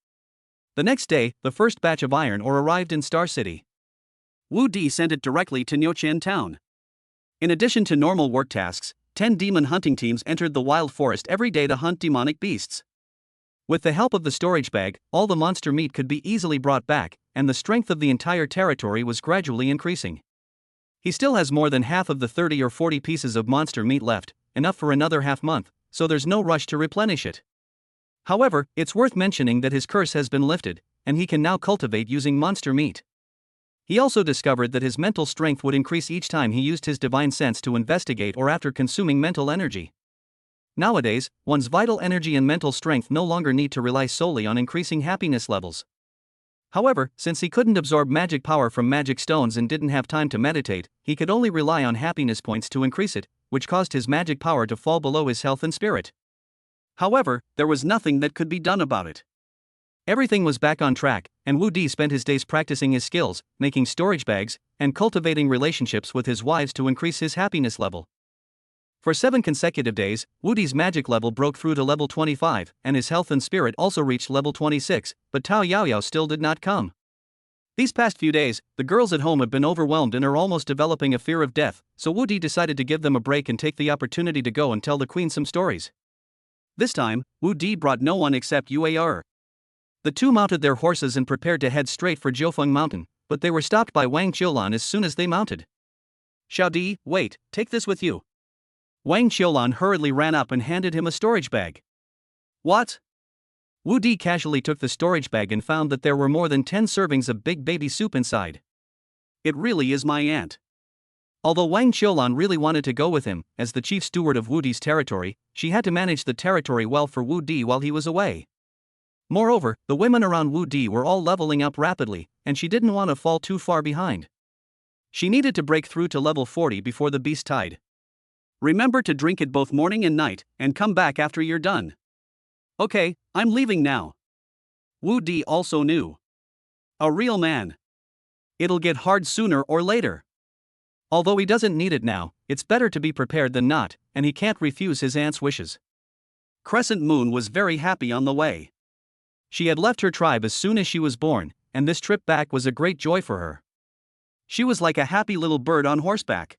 The next day, the first batch of iron ore arrived in Star City. Wu Di sent it directly to Nyoqian Town. In addition to normal work tasks, 10 demon hunting teams entered the wild forest every day to hunt demonic beasts. With the help of the storage bag, all the monster meat could be easily brought back, and the strength of the entire territory was gradually increasing. He still has more than half of the 30 or 40 pieces of monster meat left, enough for another half month, so there's no rush to replenish it. However, it's worth mentioning that his curse has been lifted, and he can now cultivate using monster meat. He also discovered that his mental strength would increase each time he used his divine sense to investigate or after consuming mental energy. Nowadays, one's vital energy and mental strength no longer need to rely solely on increasing happiness levels. However, since he couldn't absorb magic power from magic stones and didn't have time to meditate, he could only rely on happiness points to increase it, which caused his magic power to fall below his health and spirit. However, there was nothing that could be done about it. Everything was back on track, and Wu Di spent his days practicing his skills, making storage bags, and cultivating relationships with his wives to increase his happiness level. For 7 consecutive days, Wu Di's magic level broke through to level 25, and his health and spirit also reached level 26, but Tao Yaoyao still did not come. These past few days, the girls at home have been overwhelmed and are almost developing a fear of death, so Wu Di decided to give them a break and take the opportunity to go and tell the queen some stories. This time, Wu Di brought no one except Yuar. The two mounted their horses and prepared to head straight for Jiufeng Mountain, but they were stopped by Wang Qiulan as soon as they mounted. Xiao Di, wait, take this with you. Wang Qiulan hurriedly ran up and handed him a storage bag. What? Wu Di casually took the storage bag and found that there were more than 10 servings of big baby soup inside. It really is my aunt. Although Wang Qiulan really wanted to go with him, as the chief steward of Wu Di's territory, she had to manage the territory well for Wu Di while he was away. Moreover, the women around Wu Di were all leveling up rapidly, and she didn't want to fall too far behind. She needed to break through to level 40 before the beast tide. Remember to drink it both morning and night, and come back after you're done. Okay, I'm leaving now. Wu Di also knew. A real man. It'll get hard sooner or later. Although he doesn't need it now, it's better to be prepared than not, and he can't refuse his aunt's wishes. Crescent Moon was very happy on the way. She had left her tribe as soon as she was born, and this trip back was a great joy for her. She was like a happy little bird on horseback.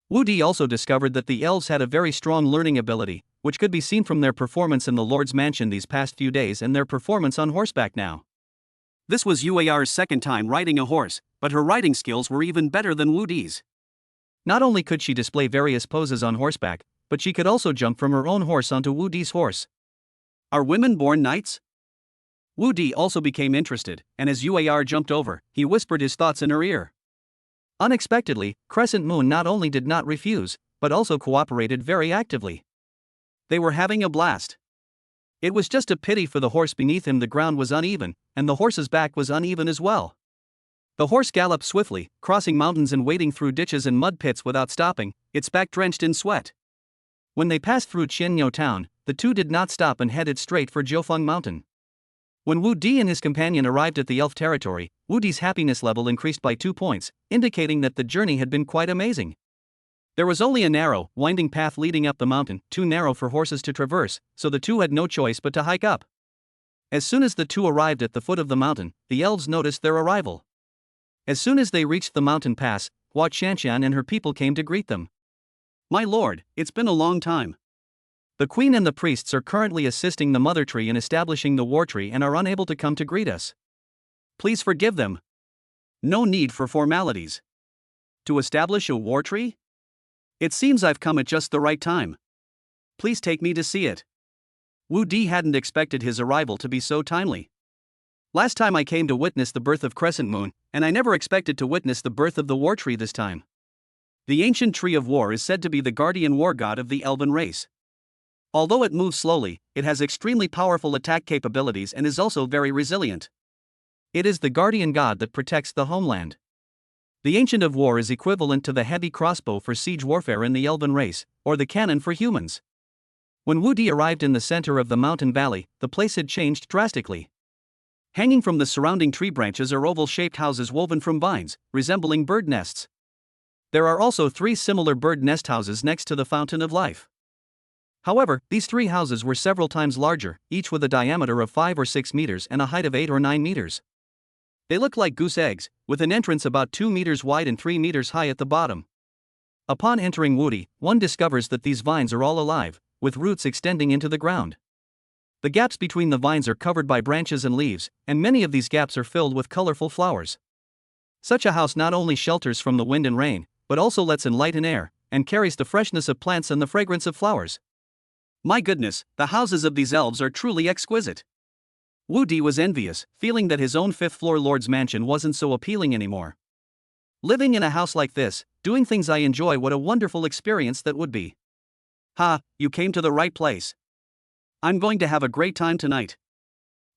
Wu Di also discovered that the elves had a very strong learning ability, which could be seen from their performance in the Lord's Mansion these past few days and their performance on horseback now. This was Yuar's second time riding a horse, but her riding skills were even better than Wu Di's. Not only could she display various poses on horseback, but she could also jump from her own horse onto Wu Di's horse. Are women born knights? Wu Di also became interested, and as Yuar jumped over, he whispered his thoughts in her ear. Unexpectedly, Crescent Moon not only did not refuse, but also cooperated very actively. They were having a blast. It was just a pity for the horse beneath him. The ground was uneven, and the horse's back was uneven as well. The horse galloped swiftly, crossing mountains and wading through ditches and mud pits without stopping, its back drenched in sweat. When they passed through Qianyo town, the two did not stop and headed straight for Jiufeng Mountain. When Wu Di and his companion arrived at the elf territory, Wu Di's happiness level increased by 2 points, indicating that the journey had been quite amazing. There was only a narrow, winding path leading up the mountain, too narrow for horses to traverse, so the two had no choice but to hike up. As soon as the two arrived at the foot of the mountain, the elves noticed their arrival. As soon as they reached the mountain pass, Hua Qianqian and her people came to greet them. My lord, it's been a long time. The queen and the priests are currently assisting the mother tree in establishing the war tree and are unable to come to greet us. Please forgive them. No need for formalities. To establish a war tree? It seems I've come at just the right time. Please take me to see it. Wu Di hadn't expected his arrival to be so timely. Last time I came to witness the birth of Crescent Moon, and I never expected to witness the birth of the war tree this time. The ancient tree of war is said to be the guardian war god of the elven race. Although it moves slowly, it has extremely powerful attack capabilities and is also very resilient. It is the guardian god that protects the homeland. The Ancient of War is equivalent to the heavy crossbow for siege warfare in the elven race, or the cannon for humans. When Wu Di arrived in the center of the mountain valley, the place had changed drastically. Hanging from the surrounding tree branches are oval-shaped houses woven from vines, resembling bird nests. There are also 3 similar bird nest houses next to the Fountain of Life. However, these 3 houses were several times larger, each with a diameter of 5 or 6 meters and a height of 8 or 9 meters. They looked like goose eggs, with an entrance about 2 meters wide and 3 meters high at the bottom. Upon entering Wu Di, one discovers that these vines are all alive, with roots extending into the ground. The gaps between the vines are covered by branches and leaves, and many of these gaps are filled with colorful flowers. Such a house not only shelters from the wind and rain, but also lets in light and air, and carries the freshness of plants and the fragrance of flowers. My goodness, the houses of these elves are truly exquisite. Wu Di was envious, feeling that his own fifth-floor lord's mansion wasn't so appealing anymore. Living in a house like this, doing things I enjoy, what a wonderful experience that would be. Ha, you came to the right place. I'm going to have a great time tonight.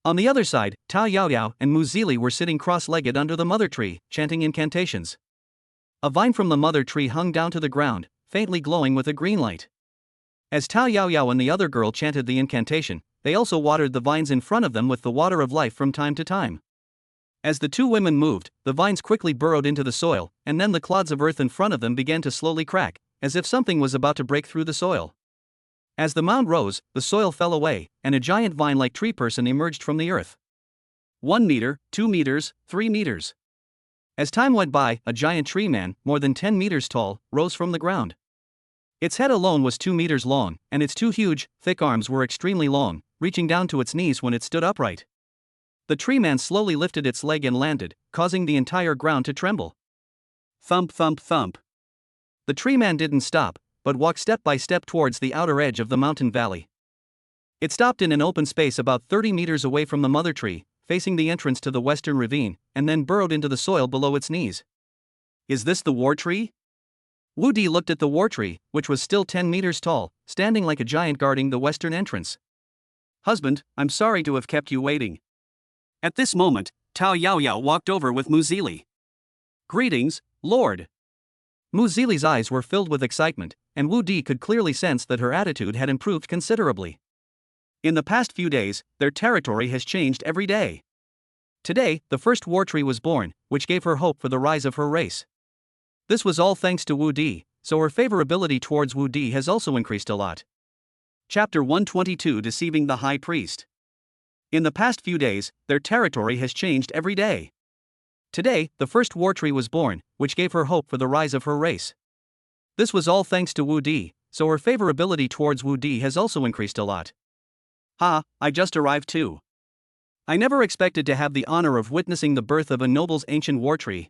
On the other side, Tao Yaoyao and Mu Zili were sitting cross-legged under the mother tree, chanting incantations. A vine from the mother tree hung down to the ground, faintly glowing with a green light. As Tao Yaoyao and the other girl chanted the incantation, they also watered the vines in front of them with the water of life from time to time. As the two women moved, the vines quickly burrowed into the soil, and then the clods of earth in front of them began to slowly crack, as if something was about to break through the soil. As the mound rose, the soil fell away, and a giant vine-like tree person emerged from the earth. 1 meter, 2 meters, 3 meters. As time went by, a giant tree man, more than 10 meters tall, rose from the ground. Its head alone was 2 meters long, and its two huge, thick arms were extremely long, reaching down to its knees when it stood upright. The tree man slowly lifted its leg and landed, causing the entire ground to tremble. Thump, thump, thump. The tree man didn't stop, but walked step by step towards the outer edge of the mountain valley. It stopped in an open space about 30 meters away from the mother tree, facing the entrance to the western ravine, and then burrowed into the soil below its knees. Is this the war tree? Wu Di looked at the war tree, which was still 10 meters tall, standing like a giant guarding the western entrance. Husband, I'm sorry to have kept you waiting. At this moment, Tao Yaoyao walked over with Mu Zili. Greetings, Lord. Mu Zili's eyes were filled with excitement, and Wu Di could clearly sense that her attitude had improved considerably. In the past few days, their territory has changed every day. Today, the first war tree was born, which gave her hope for the rise of her race. This was all thanks to Wu Di, so her favorability towards Wu Di has also increased a lot. Chapter 122, Deceiving the High Priest. In the past few days, their territory has changed every day. Today, the first war tree was born, which gave her hope for the rise of her race. This was all thanks to Wu Di, so her favorability towards Wu Di has also increased a lot. Ha, I just arrived too. I never expected to have the honor of witnessing the birth of a noble's ancient war tree.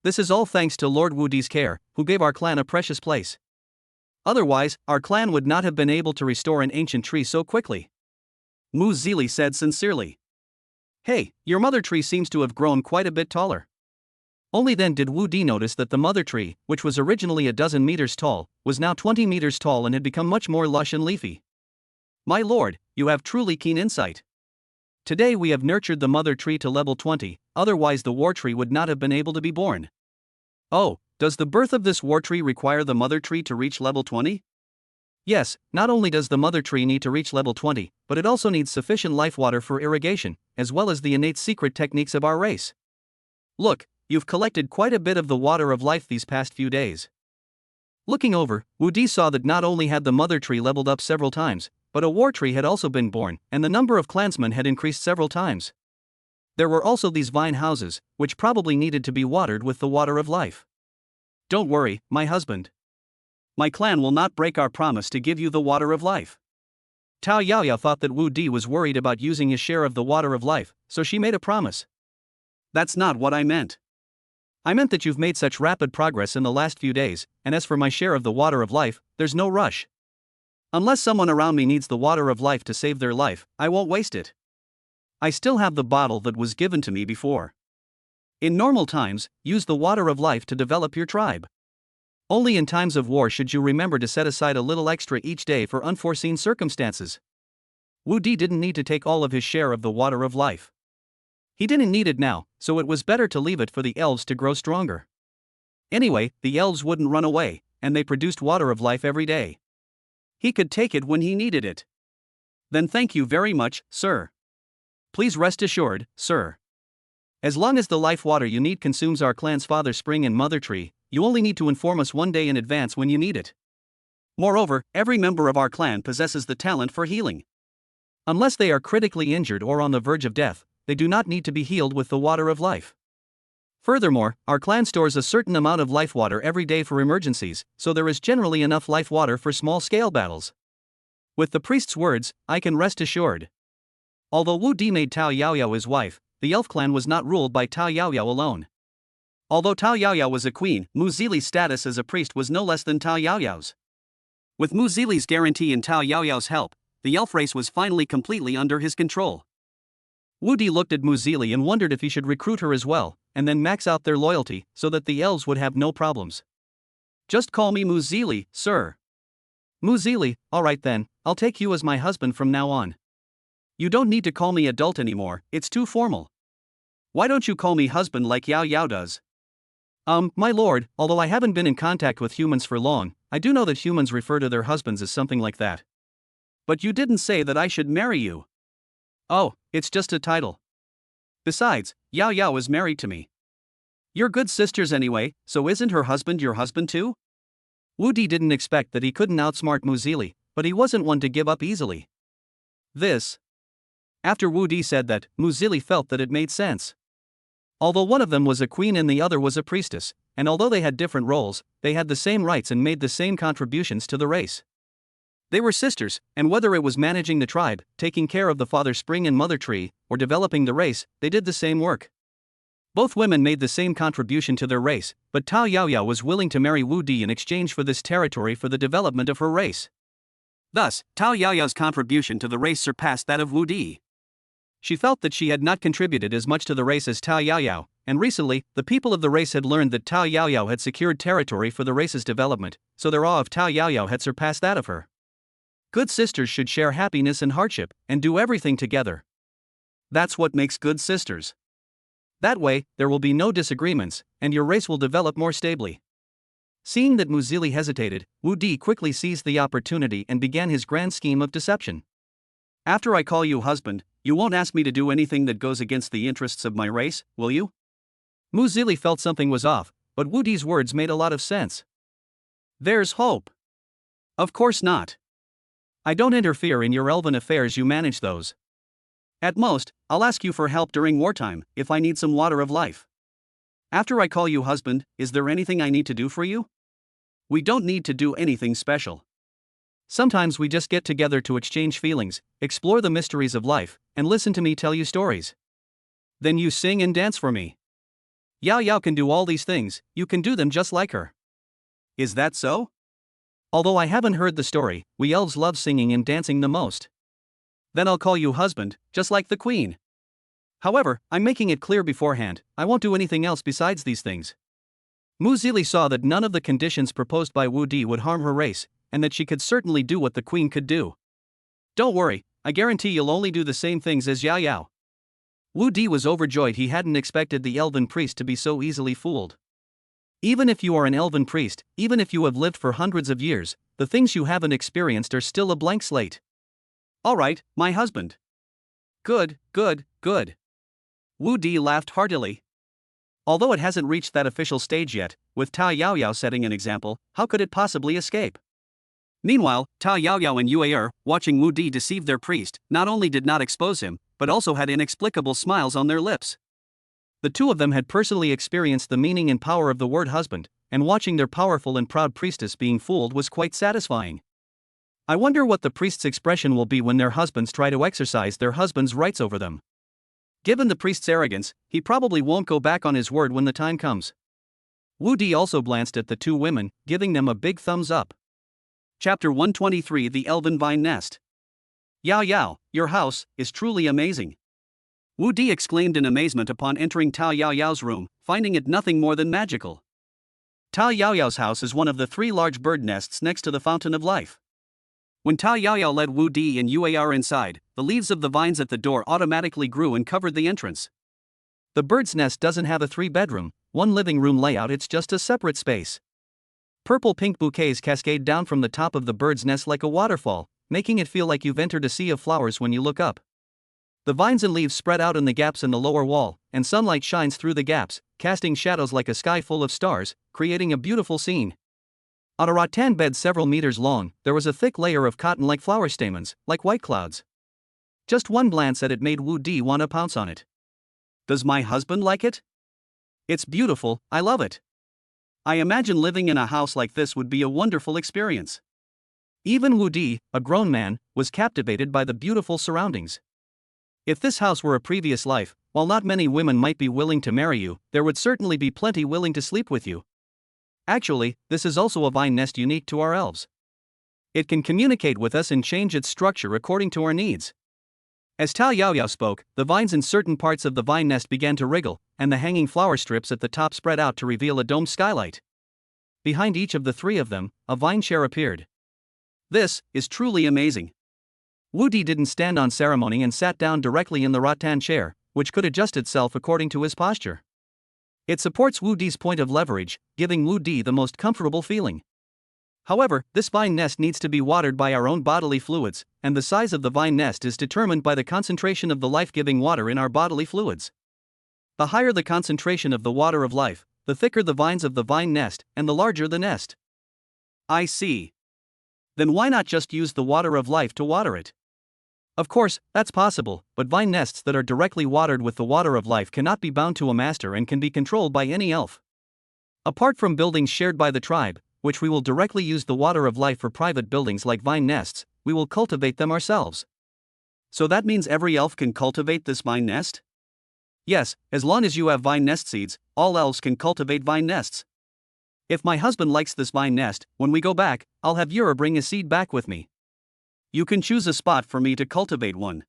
This is all thanks to Lord Wu Di's care, who gave our clan a precious place. Otherwise, our clan would not have been able to restore an ancient tree so quickly. Mu Zili said sincerely. Hey, your mother tree seems to have grown quite a bit taller. Only then did Wu Di notice that the mother tree, which was originally a dozen meters tall, was now 20 meters tall and had become much more lush and leafy. My lord, you have truly keen insight. Today we have nurtured the mother tree to level 20, otherwise the war tree would not have been able to be born. Oh, does the birth of this war tree require the mother tree to reach level 20? Yes, not only does the mother tree need to reach level 20, but it also needs sufficient life water for irrigation, as well as the innate secret techniques of our race. Look, you've collected quite a bit of the water of life these past few days. Looking over, Wu Di saw that not only had the mother tree leveled up several times, but a war tree had also been born, and the number of clansmen had increased several times. There were also these vine houses, which probably needed to be watered with the water of life. Don't worry, my husband. My clan will not break our promise to give you the water of life. Tao Yaoyao thought that Wu Di was worried about using his share of the water of life, so she made a promise. That's not what I meant. I meant that you've made such rapid progress in the last few days, and as for my share of the water of life, there's no rush. Unless someone around me needs the water of life to save their life, I won't waste it. I still have the bottle that was given to me before. In normal times, use the water of life to develop your tribe. Only in times of war should you remember to set aside a little extra each day for unforeseen circumstances. Wu Di didn't need to take all of his share of the water of life. He didn't need it now, so it was better to leave it for the elves to grow stronger. Anyway, the elves wouldn't run away, and they produced water of life every day. He could take it when he needed it. Then thank you very much, sir. Please rest assured, sir. As long as the life water you need consumes our clan's father spring and mother tree, you only need to inform us one day in advance when you need it. Moreover, every member of our clan possesses the talent for healing. Unless they are critically injured or on the verge of death, they do not need to be healed with the water of life. Furthermore, our clan stores a certain amount of life water every day for emergencies, so there is generally enough life water for small-scale battles. With the priest's words, I can rest assured. Although Wu Di made Tao Yaoyao his wife, the elf clan was not ruled by Tao Yaoyao alone. Although Tao Yaoyao was a queen, Mu Zili's status as a priest was no less than Tao Yaoyao's. With Mu Zili's guarantee and Tao Yaoyao's help, the elf race was finally completely under his control. Wu Di looked at Mu Zili and wondered if he should recruit her as well, and then max out their loyalty so that the elves would have no problems. Just call me Mu Zili, sir. Mu Zili, alright then, I'll take you as my husband from now on. You don't need to call me adult anymore, it's too formal. Why don't you call me husband like Yao Yao does? My lord, although I haven't been in contact with humans for long, I do know that humans refer to their husbands as something like that. But you didn't say that I should marry you. Oh, it's just a title. Besides, Yao Yao is married to me. You're good sisters anyway, so isn't her husband your husband too? Wu Di didn't expect that he couldn't outsmart Mu Zili, but he wasn't one to give up easily. After Wu Di said that, Mu Zili felt that it made sense. Although one of them was a queen and the other was a priestess, and although they had different roles, they had the same rights and made the same contributions to the race. They were sisters, and whether it was managing the tribe, taking care of the father spring and mother tree, or developing the race, they did the same work. Both women made the same contribution to their race, but Tao Yaoyao was willing to marry Wu Di in exchange for this territory for the development of her race. Thus, Tao Yaoyao's contribution to the race surpassed that of Wu Di. She felt that she had not contributed as much to the race as Tao Yaoyao, and recently, the people of the race had learned that Tao Yaoyao had secured territory for the race's development, so their awe of Tao Yaoyao had surpassed that of her. Good sisters should share happiness and hardship, and do everything together. That's what makes good sisters. That way, there will be no disagreements, and your race will develop more stably. Seeing that Mu Zili hesitated, Wu Di quickly seized the opportunity and began his grand scheme of deception. After I call you husband, you won't ask me to do anything that goes against the interests of my race, will you? Mu Zili felt something was off, but Wu Di's words made a lot of sense. There's hope. Of course not. I don't interfere in your elven affairs, you manage those. At most, I'll ask you for help during wartime, if I need some water of life. After I call you husband, is there anything I need to do for you? We don't need to do anything special. Sometimes we just get together to exchange feelings, explore the mysteries of life, and listen to me tell you stories. Then you sing and dance for me. Yao Yao can do all these things, you can do them just like her. Is that so? Although I haven't heard the story, we elves love singing and dancing the most. Then I'll call you husband, just like the queen. However, I'm making it clear beforehand, I won't do anything else besides these things. Mu Zili saw that none of the conditions proposed by Wu Di would harm her race, and that she could certainly do what the queen could do. Don't worry, I guarantee you'll only do the same things as Yao Yao. Wu Di was overjoyed. He hadn't expected the elven priest to be so easily fooled. Even if you are an elven priest, even if you have lived for hundreds of years, the things you haven't experienced are still a blank slate. Alright, my husband. Good. Wu Di laughed heartily. Although it hasn't reached that official stage yet, with Tao Yaoyao setting an example, how could it possibly escape? Meanwhile, Tao Yaoyao and Yue, watching Wu Di deceive their priest, not only did not expose him, but also had inexplicable smiles on their lips. The two of them had personally experienced the meaning and power of the word husband, and watching their powerful and proud priestess being fooled was quite satisfying. I wonder what the priest's expression will be when their husbands try to exercise their husband's rights over them. Given the priest's arrogance, he probably won't go back on his word when the time comes. Wu Di also glanced at the two women, giving them a big thumbs up. Chapter 123: The Elven Vine Nest. Yao Yao, your house is truly amazing. Wu Di exclaimed in amazement upon entering Tao Yaoyao's room, finding it nothing more than magical. Tao Yaoyao's house is one of the 3 large bird nests next to the Fountain of Life. When Tao Yaoyao led Wu Di and Yue inside, the leaves of the vines at the door automatically grew and covered the entrance. The bird's nest doesn't have a 3-bedroom, 1 living room layout, it's just a separate space. Purple-pink bouquets cascade down from the top of the bird's nest like a waterfall, making it feel like you've entered a sea of flowers when you look up. The vines and leaves spread out in the gaps in the lower wall, and sunlight shines through the gaps, casting shadows like a sky full of stars, creating a beautiful scene. On a rattan bed several meters long, there was a thick layer of cotton-like flower stamens, like white clouds. Just one glance at it made Wu Di want to pounce on it. Does my husband like it? It's beautiful, I love it. I imagine living in a house like this would be a wonderful experience. Even Wu Di, a grown man, was captivated by the beautiful surroundings. If this house were a previous life, while not many women might be willing to marry you, there would certainly be plenty willing to sleep with you. Actually, this is also a vine nest unique to our elves. It can communicate with us and change its structure according to our needs. As Tao Yaoyao spoke, the vines in certain parts of the vine nest began to wriggle, and the hanging flower strips at the top spread out to reveal a domed skylight. Behind each of the three of them, a vine chair appeared. This is truly amazing. Wu Di didn't stand on ceremony and sat down directly in the rattan chair, which could adjust itself according to his posture. It supports Wu Di's point of leverage, giving Wu Di the most comfortable feeling. However, this vine nest needs to be watered by our own bodily fluids, and the size of the vine nest is determined by the concentration of the life-giving water in our bodily fluids. The higher the concentration of the water of life, the thicker the vines of the vine nest, and the larger the nest. I see. Then why not just use the water of life to water it? Of course, that's possible, but vine nests that are directly watered with the water of life cannot be bound to a master and can be controlled by any elf. Apart from buildings shared by the tribe, which we will directly use the water of life for private buildings like vine nests, we will cultivate them ourselves. So that means every elf can cultivate this vine nest? Yes, as long as you have vine nest seeds, all elves can cultivate vine nests. If my husband likes this vine nest, when we go back, I'll have Yura bring a seed back with me. You can choose a spot for me to cultivate one.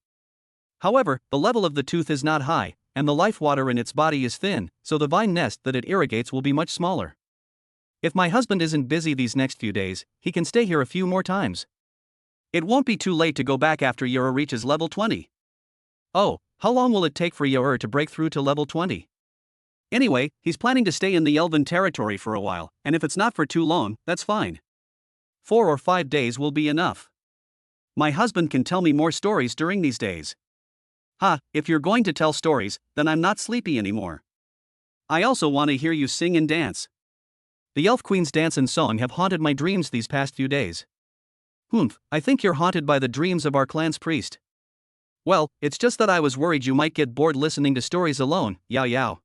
However, the level of the tooth is not high, and the life water in its body is thin, so the vine nest that it irrigates will be much smaller. If my husband isn't busy these next few days, he can stay here a few more times. It won't be too late to go back after Yura reaches level 20. Oh, how long will it take for Yura to break through to level 20? Anyway, he's planning to stay in the Elven territory for a while, and if it's not for too long, that's fine. 4 or 5 days will be enough. My husband can tell me more stories during these days. If you're going to tell stories, then I'm not sleepy anymore. I also want to hear you sing and dance. The Elf Queen's dance and song have haunted my dreams these past few days. I think you're haunted by the dreams of our clan's priest. Well, it's just that I was worried you might get bored listening to stories alone, Yao Yao.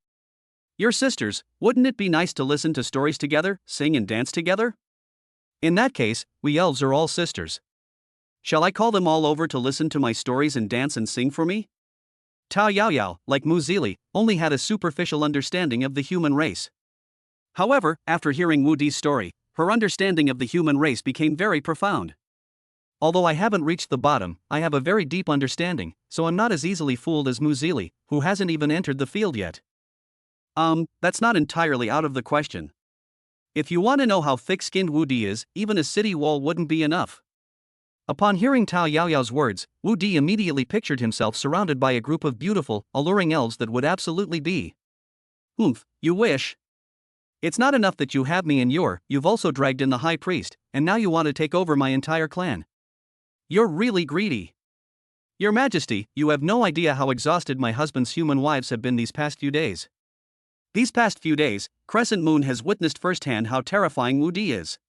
You're sisters, wouldn't it be nice to listen to stories together, sing and dance together? In that case, we elves are all sisters. Shall I call them all over to listen to my stories and dance and sing for me? Tao Yaoyao, like Mu Zili, only had a superficial understanding of the human race. However, after hearing Wu Di's story, her understanding of the human race became very profound. Although I haven't reached the bottom, I have a very deep understanding, so I'm not as easily fooled as Mu Zili, who hasn't even entered the field yet. That's not entirely out of the question. If you want to know how thick-skinned Wu Di is, even a city wall wouldn't be enough. Upon hearing Tao Yaoyao's words, Wu Di immediately pictured himself surrounded by a group of beautiful, alluring elves that would absolutely be. You wish. It's not enough that you have me and you've also dragged in the high priest, and now you want to take over my entire clan. You're really greedy. Your Majesty, you have no idea how exhausted my husband's human wives have been these past few days. These past few days, Crescent Moon has witnessed firsthand how terrifying Wu Di is.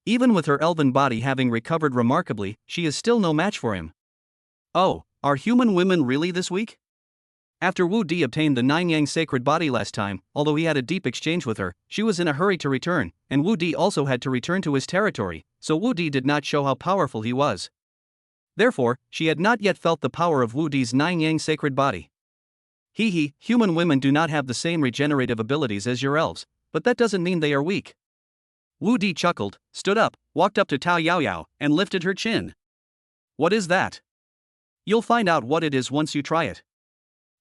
Even with her elven body having recovered remarkably, she is still no match for him. Oh, are human women really this weak? After Wu Di obtained the 9 Yang sacred body last time, although he had a deep exchange with her, she was in a hurry to return, and Wu Di also had to return to his territory, so Wu Di did not show how powerful he was. Therefore, she had not yet felt the power of Wu Di's 9 Yang sacred body. Human women do not have the same regenerative abilities as your elves, but that doesn't mean they are weak. Wu Di chuckled, stood up, walked up to Tao Yaoyao, and lifted her chin. What is that? You'll find out what it is once you try it.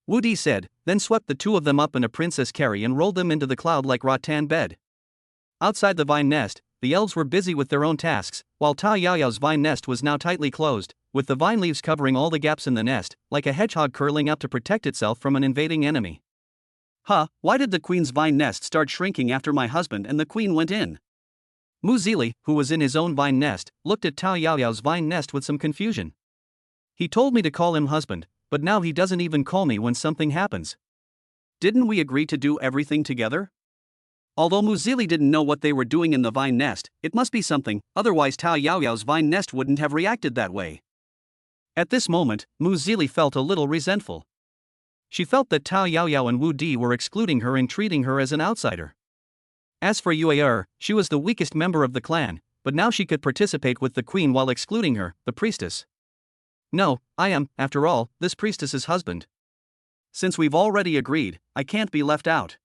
Wu Di said, then swept the two of them up in a princess carry and rolled them into the cloud like rattan bed. Outside the vine nest, the elves were busy with their own tasks, while Tao Yaoyao's vine nest was now tightly closed, with the vine leaves covering all the gaps in the nest, like a hedgehog curling up to protect itself from an invading enemy. Why did the queen's vine nest start shrinking after my husband and the queen went in? Mu Zili, who was in his own vine nest, looked at Tao Yaoyao's vine nest with some confusion. He told me to call him husband, but now he doesn't even call me when something happens. Didn't we agree to do everything together? Although Mu Zili didn't know what they were doing in the vine nest, it must be something, otherwise Tao Yaoyao's vine nest wouldn't have reacted that way. At this moment, Mu Zili felt a little resentful. She felt that Tao Yaoyao and Wu Di were excluding her and treating her as an outsider. As for Yue, she was the weakest member of the clan, but now she could participate with the queen while excluding her, the priestess. No, I am, after all, this priestess's husband. Since we've already agreed, I can't be left out.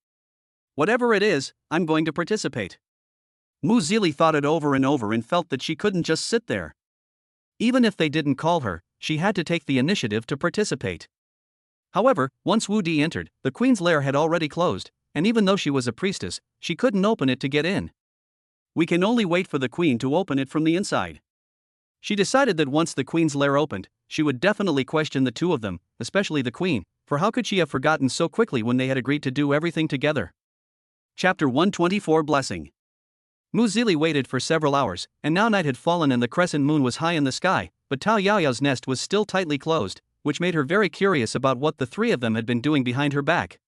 Whatever it is, I'm going to participate. Mu Zili thought it over and felt that she couldn't just sit there. Even if they didn't call her, she had to take the initiative to participate. However, once Wu Di entered, the queen's lair had already closed, and even though she was a priestess, she couldn't open it to get in. We can only wait for the queen to open it from the inside. She decided that once the queen's lair opened, she would definitely question the two of them, especially the queen, for how could she have forgotten so quickly when they had agreed to do everything together? Chapter 124 Blessing. Mu Zili waited for several hours, and now night had fallen and the crescent moon was high in the sky, but Tao Yaoyao's nest was still tightly closed, which made her very curious about what the three of them had been doing behind her back.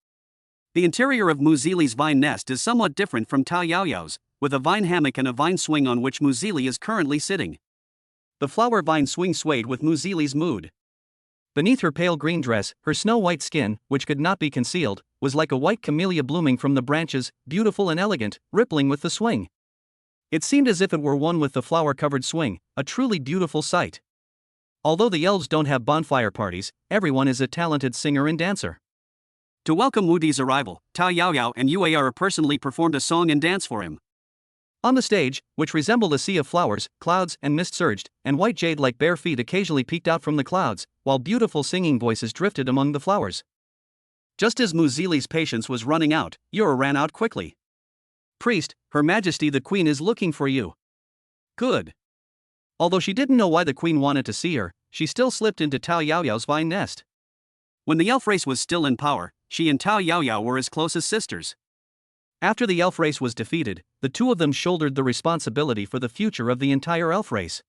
The interior of Mu Zili's vine nest is somewhat different from Tao Yaoyao's, with a vine hammock and a vine swing on which Mu Zili is currently sitting. The flower vine swing swayed with Mu Zili's mood. Beneath her pale green dress, her snow-white skin, which could not be concealed, was like a white camellia blooming from the branches, beautiful and elegant, rippling with the swing. It seemed as if it were one with the flower-covered swing, a truly beautiful sight. Although the elves don't have bonfire parties, everyone is a talented singer and dancer. To welcome Wu Di's arrival, Tao Yaoyao and Yuar personally performed a song and dance for him. On the stage, which resembled a sea of flowers, clouds and mist surged, and white jade like bare feet occasionally peeked out from the clouds, while beautiful singing voices drifted among the flowers. Just as Mu Zili's patience was running out, Yuar ran out quickly. "Priest, Her Majesty the Queen is looking for you." "Good." Although she didn't know why the queen wanted to see her, she still slipped into Tao Yaoyao's vine nest. When the elf race was still in power, she and Tao Yaoyao were as close as sisters. After the elf race was defeated, the two of them shouldered the responsibility for the future of the entire elf race.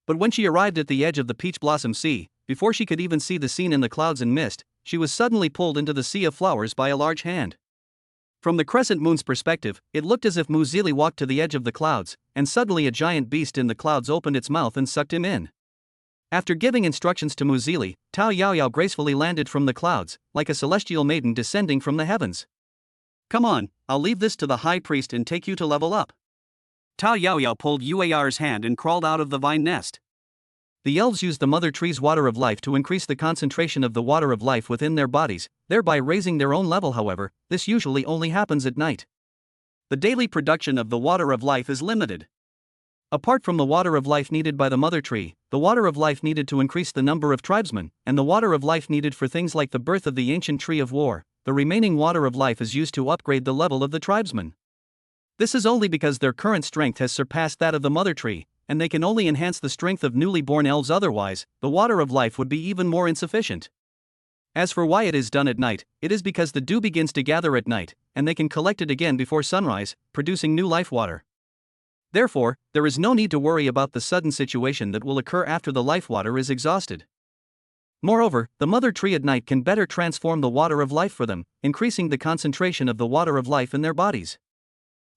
But when she arrived at the edge of the Peach Blossom Sea, before she could even see the scene in the clouds and mist, she was suddenly pulled into the sea of flowers by a large hand. From the crescent moon's perspective, it looked as if Mu Zili walked to the edge of the clouds, and suddenly a giant beast in the clouds opened its mouth and sucked him in. After giving instructions to Mu Zili, Tao Yaoyao gracefully landed from the clouds, like a celestial maiden descending from the heavens. "Come on, I'll leave this to the high priest and take you to level up." Tao Yaoyao pulled Yuar's hand and crawled out of the vine nest. The elves used the mother tree's water of life to increase the concentration of the water of life within their bodies, thereby raising their own level. However, this usually only happens at night. The daily production of the water of life is limited. Apart from the water of life needed by the mother tree, the water of life needed to increase the number of tribesmen, and the water of life needed for things like the birth of the ancient tree of war, the remaining water of life is used to upgrade the level of the tribesmen. This is only because their current strength has surpassed that of the mother tree, and they can only enhance the strength of newly born elves. Otherwise, the water of life would be even more insufficient. As for why it is done at night, it is because the dew begins to gather at night, and they can collect it again before sunrise, producing new life water. Therefore, there is no need to worry about the sudden situation that will occur after the life water is exhausted. Moreover, the mother tree at night can better transform the water of life for them, increasing the concentration of the water of life in their bodies.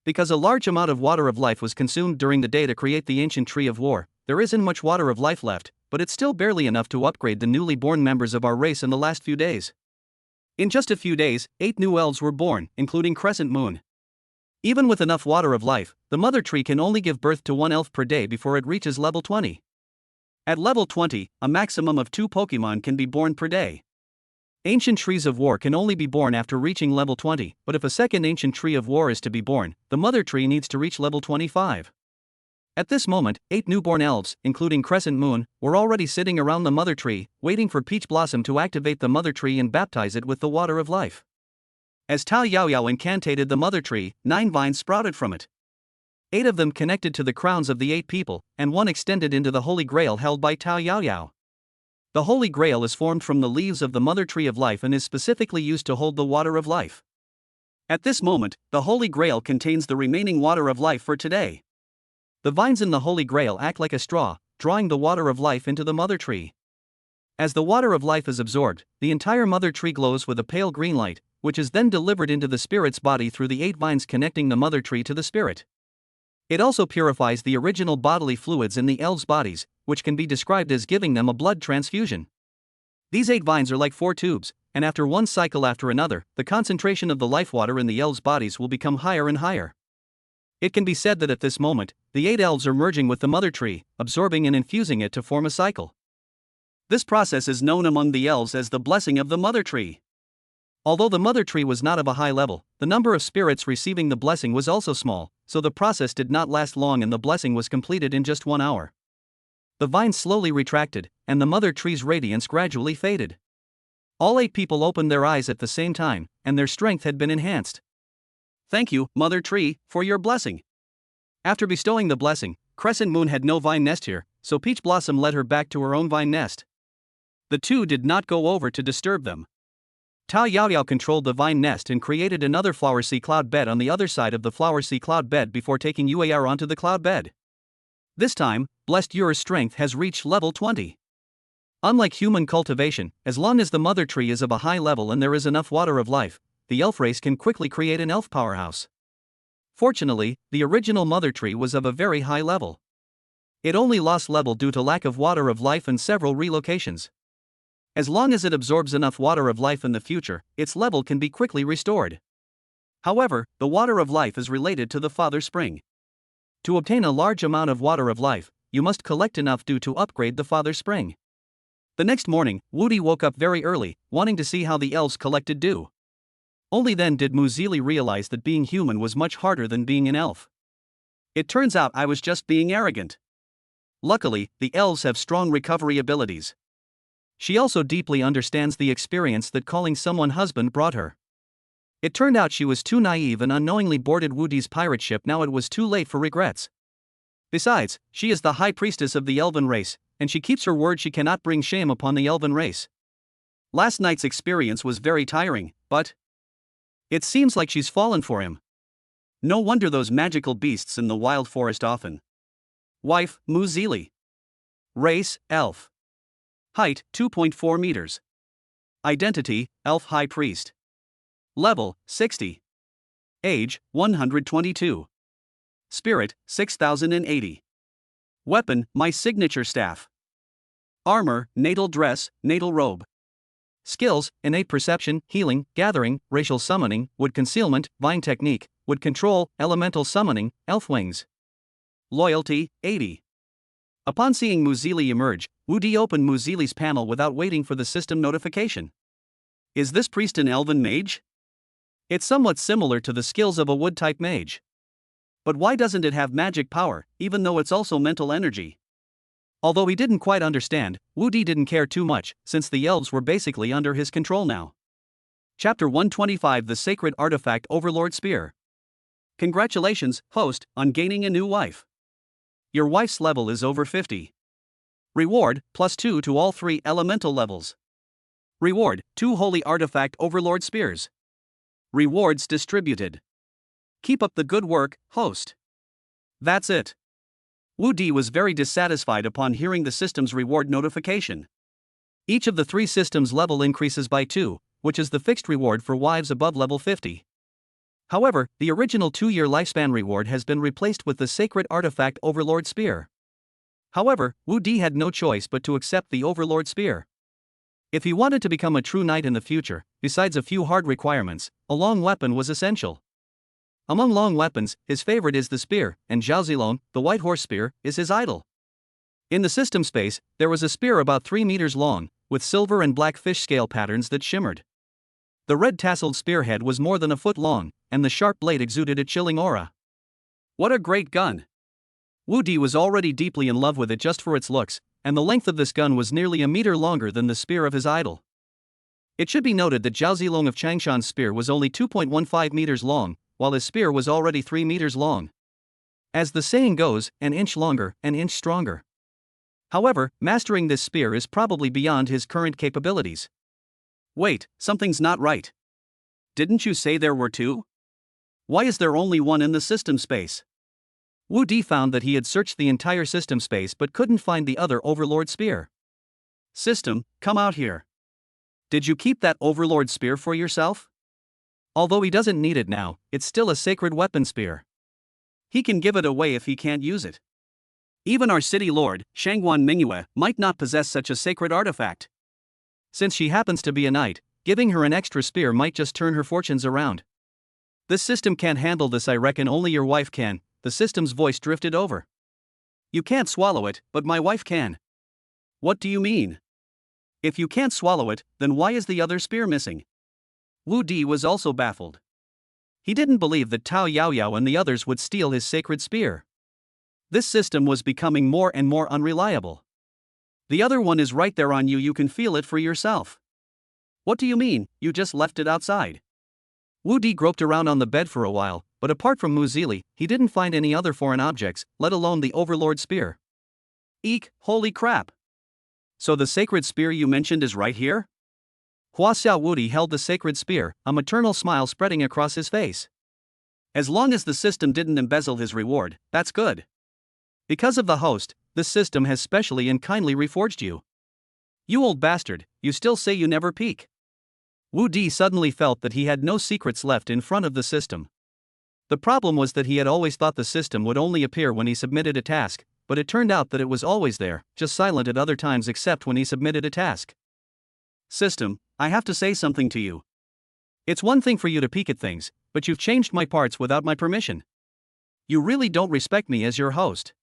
Because a large amount of water of life was consumed during the day to create the ancient tree of war, there isn't much water of life left, but it's still barely enough to upgrade the newly born members of our race in the last few days. In just a few days, 8 new elves were born, including Crescent Moon. Even with enough water of life, the mother tree can only give birth to 1 elf per day before it reaches level 20. At level 20, a maximum of 2 Pokemon can be born per day. Ancient trees of war can only be born after reaching level 20, but if a second ancient tree of war is to be born, the mother tree needs to reach level 25. At this moment, 8 newborn elves, including Crescent Moon, were already sitting around the mother tree, waiting for Peach Blossom to activate the mother tree and baptize it with the water of life. As Tao Yaoyao incantated the mother tree, 9 vines sprouted from it. 8 of them connected to the crowns of the 8 people, and 1 extended into the Holy Grail held by Tao Yaoyao. The Holy Grail is formed from the leaves of the mother tree of life and is specifically used to hold the water of life. At this moment, the Holy Grail contains the remaining water of life for today. The vines in the Holy Grail act like a straw, drawing the water of life into the mother tree. As the water of life is absorbed, the entire mother tree glows with a pale green light, which is then delivered into the spirit's body through the 8 vines connecting the mother tree to the spirit. It also purifies the original bodily fluids in the elves' bodies, which can be described as giving them a blood transfusion. These 8 vines are like 4 tubes, and after one cycle after another, the concentration of the life water in the elves' bodies will become higher and higher. It can be said that at this moment, the 8 elves are merging with the mother tree, absorbing and infusing it to form a cycle. This process is known among the elves as the blessing of the mother tree. Although the mother tree was not of a high level, the number of spirits receiving the blessing was also small, so the process did not last long and the blessing was completed in just 1 hour. the vines slowly retracted, and the mother tree's radiance gradually faded. All 8 people opened their eyes at the same time, and their strength had been enhanced. "Thank you, Mother Tree, for your blessing." After bestowing the blessing, Crescent Moon had no vine nest here, so Peach Blossom led her back to her own vine nest. The two did not go over to disturb them. Tao Yaoyao controlled the vine nest and created another flower sea cloud bed on the other side of the flower sea cloud bed before taking Yueyar onto the cloud bed. This time, Blessed Yur's strength has reached level 20. Unlike human cultivation, as long as the mother tree is of a high level and there is enough water of life, the elf race can quickly create an elf powerhouse. Fortunately, the original mother tree was of a very high level. It only lost level due to lack of water of life and several relocations. As long as it absorbs enough water of life in the future, its level can be quickly restored. However, the water of life is related to the Father Spring. To obtain a large amount of water of life, you must collect enough dew to upgrade the Father Spring. The next morning, Woody woke up very early, wanting to see how the elves collected dew. Only then did Muzili realize that being human was much harder than being an elf. "It turns out I was just being arrogant." Luckily, the elves have strong recovery abilities. She also deeply understands the experience that calling someone husband brought her. It turned out she was too naive and unknowingly boarded Woody's pirate ship. Now it was too late for regrets. Besides, she is the high priestess of the elven race, and she keeps her word. She cannot bring shame upon the elven race. Last night's experience was very tiring, but it seems like she's fallen for him. No wonder those magical beasts in the wild forest often. Wife, Muzili. Race, elf. Height, 2.4 meters. Identity, elf high priest. Level, 60. Age, 122. Spirit, 6080. Weapon, my signature staff. Armor, natal dress, natal robe. Skills, innate perception, healing, gathering, racial summoning, wood concealment, vine technique, wood control, elemental summoning, elf wings. Loyalty, 80. Upon seeing Muzili emerge, Woody opened Muzili's panel without waiting for the system notification. Is this priest an elven mage? It's somewhat similar to the skills of a wood-type mage. But why doesn't it have magic power, even though it's also mental energy? Although he didn't quite understand, Woody didn't care too much, since the elves were basically under his control now. Chapter 125: The Sacred Artifact Overlord Spear. Congratulations, host, on gaining a new wife. Your wife's level is over 50. Reward, +2 to all 3 elemental levels. Reward, 2 Holy Artifact Overlord Spears. Rewards distributed. Keep up the good work, host. That's it. Woody was very dissatisfied upon hearing the system's reward notification. Each of the 3 systems' level increases by 2, which is the fixed reward for wives above level 50. However, the original 2-year lifespan reward has been replaced with the Sacred Artifact Overlord Spear. However, Woody had no choice but to accept the Overlord Spear. If he wanted to become a true knight in the future, besides a few hard requirements, a long weapon was essential. Among long weapons, his favorite is the spear, and Zhaozilong, the white horse spear, is his idol. In the system space, there was a spear about 3 meters long, with silver and black fish scale patterns that shimmered. The red tasseled spearhead was more than a foot long, and the sharp blade exuded a chilling aura. What a great gun! Woody was already deeply in love with it just for its looks, and the length of this gun was nearly a meter longer than the spear of his idol. It should be noted that Zhaozilong of Changshan's spear was only 2.15 meters long, while his spear was already 3 meters long. As the saying goes, an inch longer, an inch stronger. However, mastering this spear is probably beyond his current capabilities. Wait, something's not right. Didn't you say there were 2? Why is there only 1 in the system space? Woody found that he had searched the entire system space but couldn't find the other Overlord Spear. System, come out here. Did you keep that Overlord Spear for yourself? Although he doesn't need it now, it's still a sacred weapon spear. He can give it away if he can't use it. Even our city lord, Shangguan Mingyue, might not possess such a sacred artifact. Since she happens to be a knight, giving her an extra spear might just turn her fortunes around. This system can't handle this. I reckon only your wife can. The system's voice drifted over. You can't swallow it, but my wife can. What do you mean? If you can't swallow it, then why is the other spear missing? Wu Di was also baffled. He didn't believe that Tao Yaoyao and the others would steal his sacred spear. This system was becoming more and more unreliable. The other one is right there on you, you can feel it for yourself. What do you mean, you just left it outside? Wu Di groped around on the bed for a while, but apart from Mu Zili, he didn't find any other foreign objects, let alone the Overlord spear. Eek, holy crap! So the sacred spear you mentioned is right here? Hua Xiao Wu Di held the sacred spear, a maternal smile spreading across his face. As long as the system didn't embezzle his reward, that's good. Because of the host, this system has specially and kindly reforged you. You old bastard, you still say you never peek. Wu Di suddenly felt that he had no secrets left in front of the system. The problem was that he had always thought the system would only appear when he submitted a task, but it turned out that it was always there, just silent at other times except when he submitted a task. System, I have to say something to you. It's one thing for you to peek at things, but you've changed my parts without my permission. You really don't respect me as your host.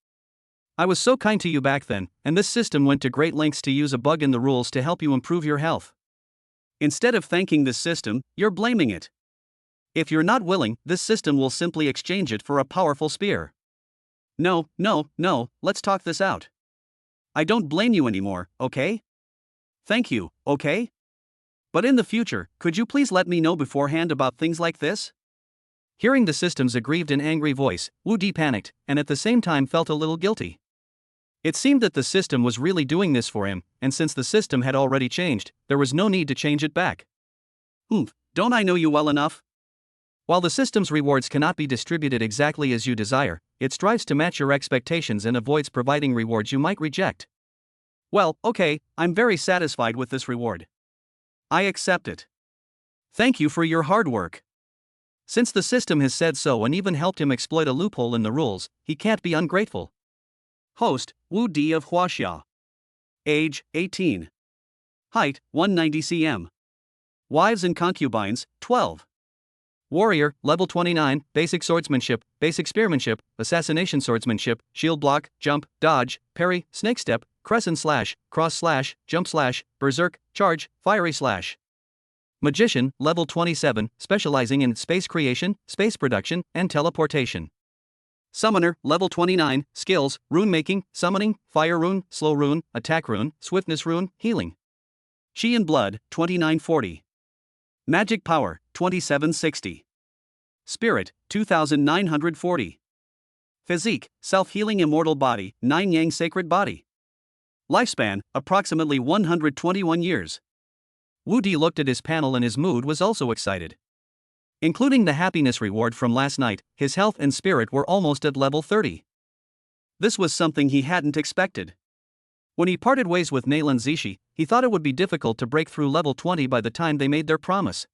I was so kind to you back then, and this system went to great lengths to use a bug in the rules to help you improve your health. Instead of thanking this system, you're blaming it. If you're not willing, this system will simply exchange it for a powerful spear. No, let's talk this out. I don't blame you anymore, okay? Thank you, okay? But in the future, could you please let me know beforehand about things like this? Hearing the system's aggrieved and angry voice, Wu Di panicked, and at the same time felt a little guilty. It seemed that the system was really doing this for him, and since the system had already changed, there was no need to change it back. Don't I know you well enough? While the system's rewards cannot be distributed exactly as you desire, it strives to match your expectations and avoids providing rewards you might reject. Well, okay, I'm very satisfied with this reward. I accept it. Thank you for your hard work. Since the system has said so and even helped him exploit a loophole in the rules, he can't be ungrateful. Host, Wu Di of Huaxia. Age, 18. Height, 190 cm. Wives and concubines, 12. Warrior, level 29, basic swordsmanship, basic spearmanship, assassination swordsmanship, shield block, jump, dodge, parry, snake step, crescent slash, cross slash, jump slash, berserk, charge, fiery slash. Magician, level 27, specializing in space creation, space production, and teleportation. Summoner, level 29, skills, rune making, summoning, fire rune, slow rune, attack rune, swiftness rune, healing. Chi and blood, 2940. Magic power, 2760. Spirit, 2940. Physique, self-healing immortal body, 9 yang sacred body. Lifespan, approximately 121 years. Wu Di looked at his panel and his mood was also excited. Including the happiness reward from last night, his health and spirit were almost at level 30. This was something he hadn't expected. When he parted ways with Neylan Zishi, he thought it would be difficult to break through level 20 by the time they made their promise.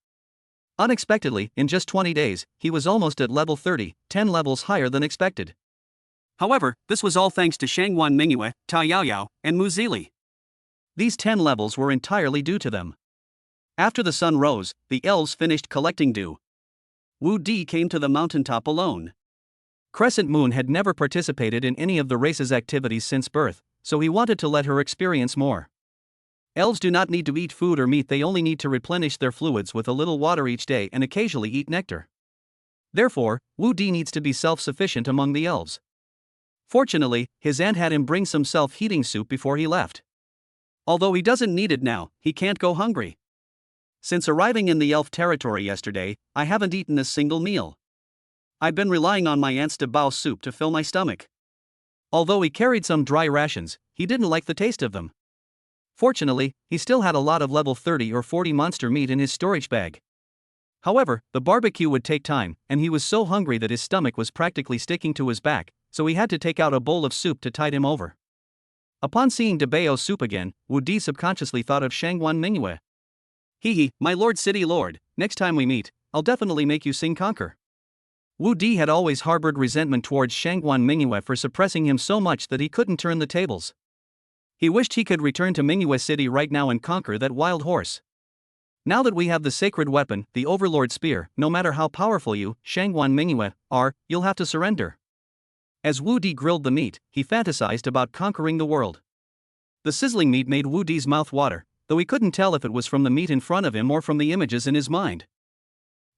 Unexpectedly, in just 20 days, he was almost at level 30, 10 levels higher than expected. However, this was all thanks to Shangguan Mingyue, Ta Yaoyao, and Mu Zili. These 10 levels were entirely due to them. After the sun rose, the elves finished collecting dew. Wu Di came to the mountaintop alone. Crescent Moon had never participated in any of the race's activities since birth, so he wanted to let her experience more. Elves do not need to eat food or meat, they only need to replenish their fluids with a little water each day and occasionally eat nectar. Therefore, Wu Di needs to be self-sufficient among the elves. Fortunately, his aunt had him bring some self-heating soup before he left. Although he doesn't need it now, he can't go hungry. Since arriving in the elf territory yesterday, I haven't eaten a single meal. I've been relying on my aunt's dabao soup to fill my stomach. Although he carried some dry rations, he didn't like the taste of them. Fortunately, he still had a lot of level 30 or 40 monster meat in his storage bag. However, the barbecue would take time, and he was so hungry that his stomach was practically sticking to his back, so he had to take out a bowl of soup to tide him over. Upon seeing dabao soup again, Wu Di subconsciously thought of Shangguan Mingyue. Hee, my lord city lord, next time we meet, I'll definitely make you sing conquer. Wu Di had always harbored resentment towards Shangguan Mingyue for suppressing him so much that he couldn't turn the tables. He wished he could return to Mingyue City right now and conquer that wild horse. Now that we have the sacred weapon, the Overlord Spear, no matter how powerful you, Shangguan Mingyue, are, you'll have to surrender. As Wu Di grilled the meat, he fantasized about conquering the world. The sizzling meat made Wu Di's mouth water, though he couldn't tell if it was from the meat in front of him or from the images in his mind.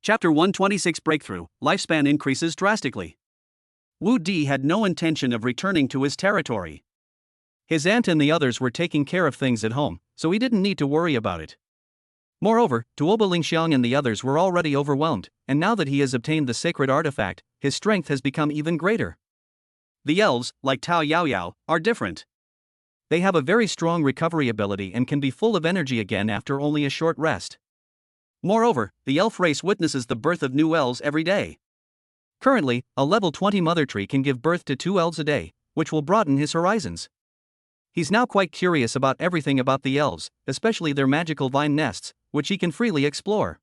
Chapter 126 Breakthrough, Lifespan increases drastically. Wu Di had no intention of returning to his territory. His aunt and the others were taking care of things at home, so he didn't need to worry about it. Moreover, Duoba Lingxiang and the others were already overwhelmed, and now that he has obtained the sacred artifact, his strength has become even greater. The elves, like Tao Yaoyao, are different. They have a very strong recovery ability and can be full of energy again after only a short rest. Moreover, the elf race witnesses the birth of new elves every day. Currently, a level 20 mother tree can give birth to 2 elves a day, which will broaden his horizons. He's now quite curious about everything about the elves, especially their magical vine nests, which he can freely explore.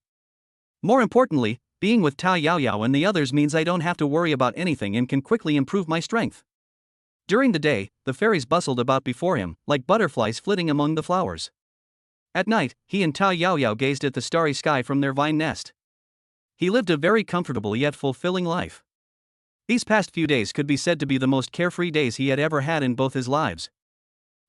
More importantly, being with Tao Yaoyao and the others means I don't have to worry about anything and can quickly improve my strength. During the day, the fairies bustled about before him, like butterflies flitting among the flowers. At night, he and Tao Yaoyao gazed at the starry sky from their vine nest. He lived a very comfortable yet fulfilling life. These past few days could be said to be the most carefree days he had ever had in both his lives.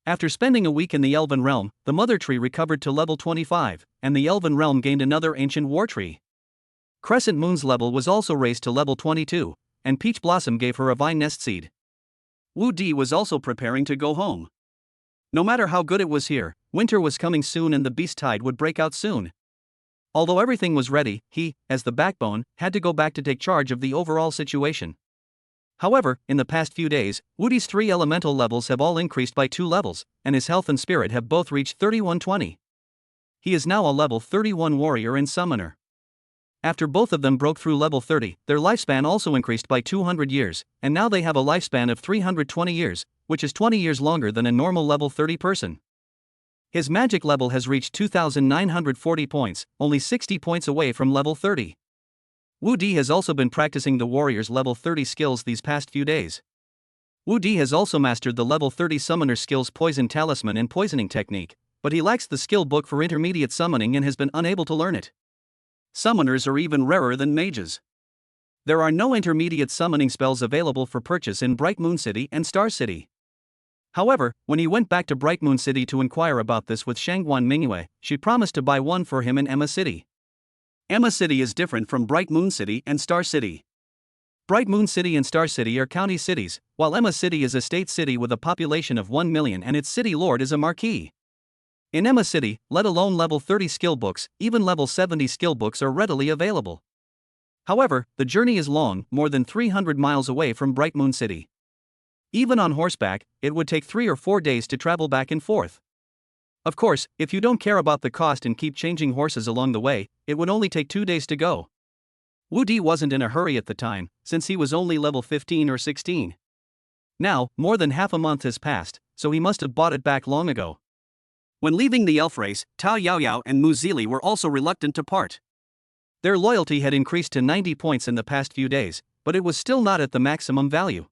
After spending a week in the Elven Realm, the Mother Tree recovered to level 25, and the Elven Realm gained another ancient war tree. Crescent Moon's level was also raised to level 22, and Peach Blossom gave her a vine nest seed. Wu Di was also preparing to go home. No matter how good it was here, winter was coming soon and the beast tide would break out soon. Although everything was ready, he, as the backbone, had to go back to take charge of the overall situation. However, in the past few days, Woody's 3 elemental levels have all increased by 2 levels, and his health and spirit have both reached 3120. He is now a level 31 warrior and summoner. After both of them broke through level 30, their lifespan also increased by 200 years, and now they have a lifespan of 320 years, which is 20 years longer than a normal level 30 person. His magic level has reached 2,940 points, only 60 points away from level 30. Wu Di has also been practicing the warrior's level 30 skills these past few days. Wu Di has also mastered the level 30 summoner skills Poison Talisman and Poisoning Technique, but he lacks the skill book for intermediate summoning and has been unable to learn it. Summoners are even rarer than mages. There are no intermediate summoning spells available for purchase in Bright Moon City and Star City. However, when he went back to Bright Moon City to inquire about this with Shangguan Mingyue, she promised to buy one for him in Emma City. Emma City is different from Bright Moon City and Star City. Bright Moon City and Star City are county cities, while Emma City is a state city with a population of 1 million and its city lord is a marquis. In Emma City, let alone level 30 skill books, even level 70 skill books are readily available. However, the journey is long, more than 300 miles away from Bright Moon City. Even on horseback, it would take 3 or 4 days to travel back and forth. Of course, if you don't care about the cost and keep changing horses along the way, it would only take 2 days to go. Wu Di wasn't in a hurry at the time, since he was only level 15 or 16. Now, more than half a month has passed, so he must have bought it back long ago. When leaving the elf race, Tao Yaoyao and Mu Zili were also reluctant to part. Their loyalty had increased to 90 points in the past few days, but it was still not at the maximum value.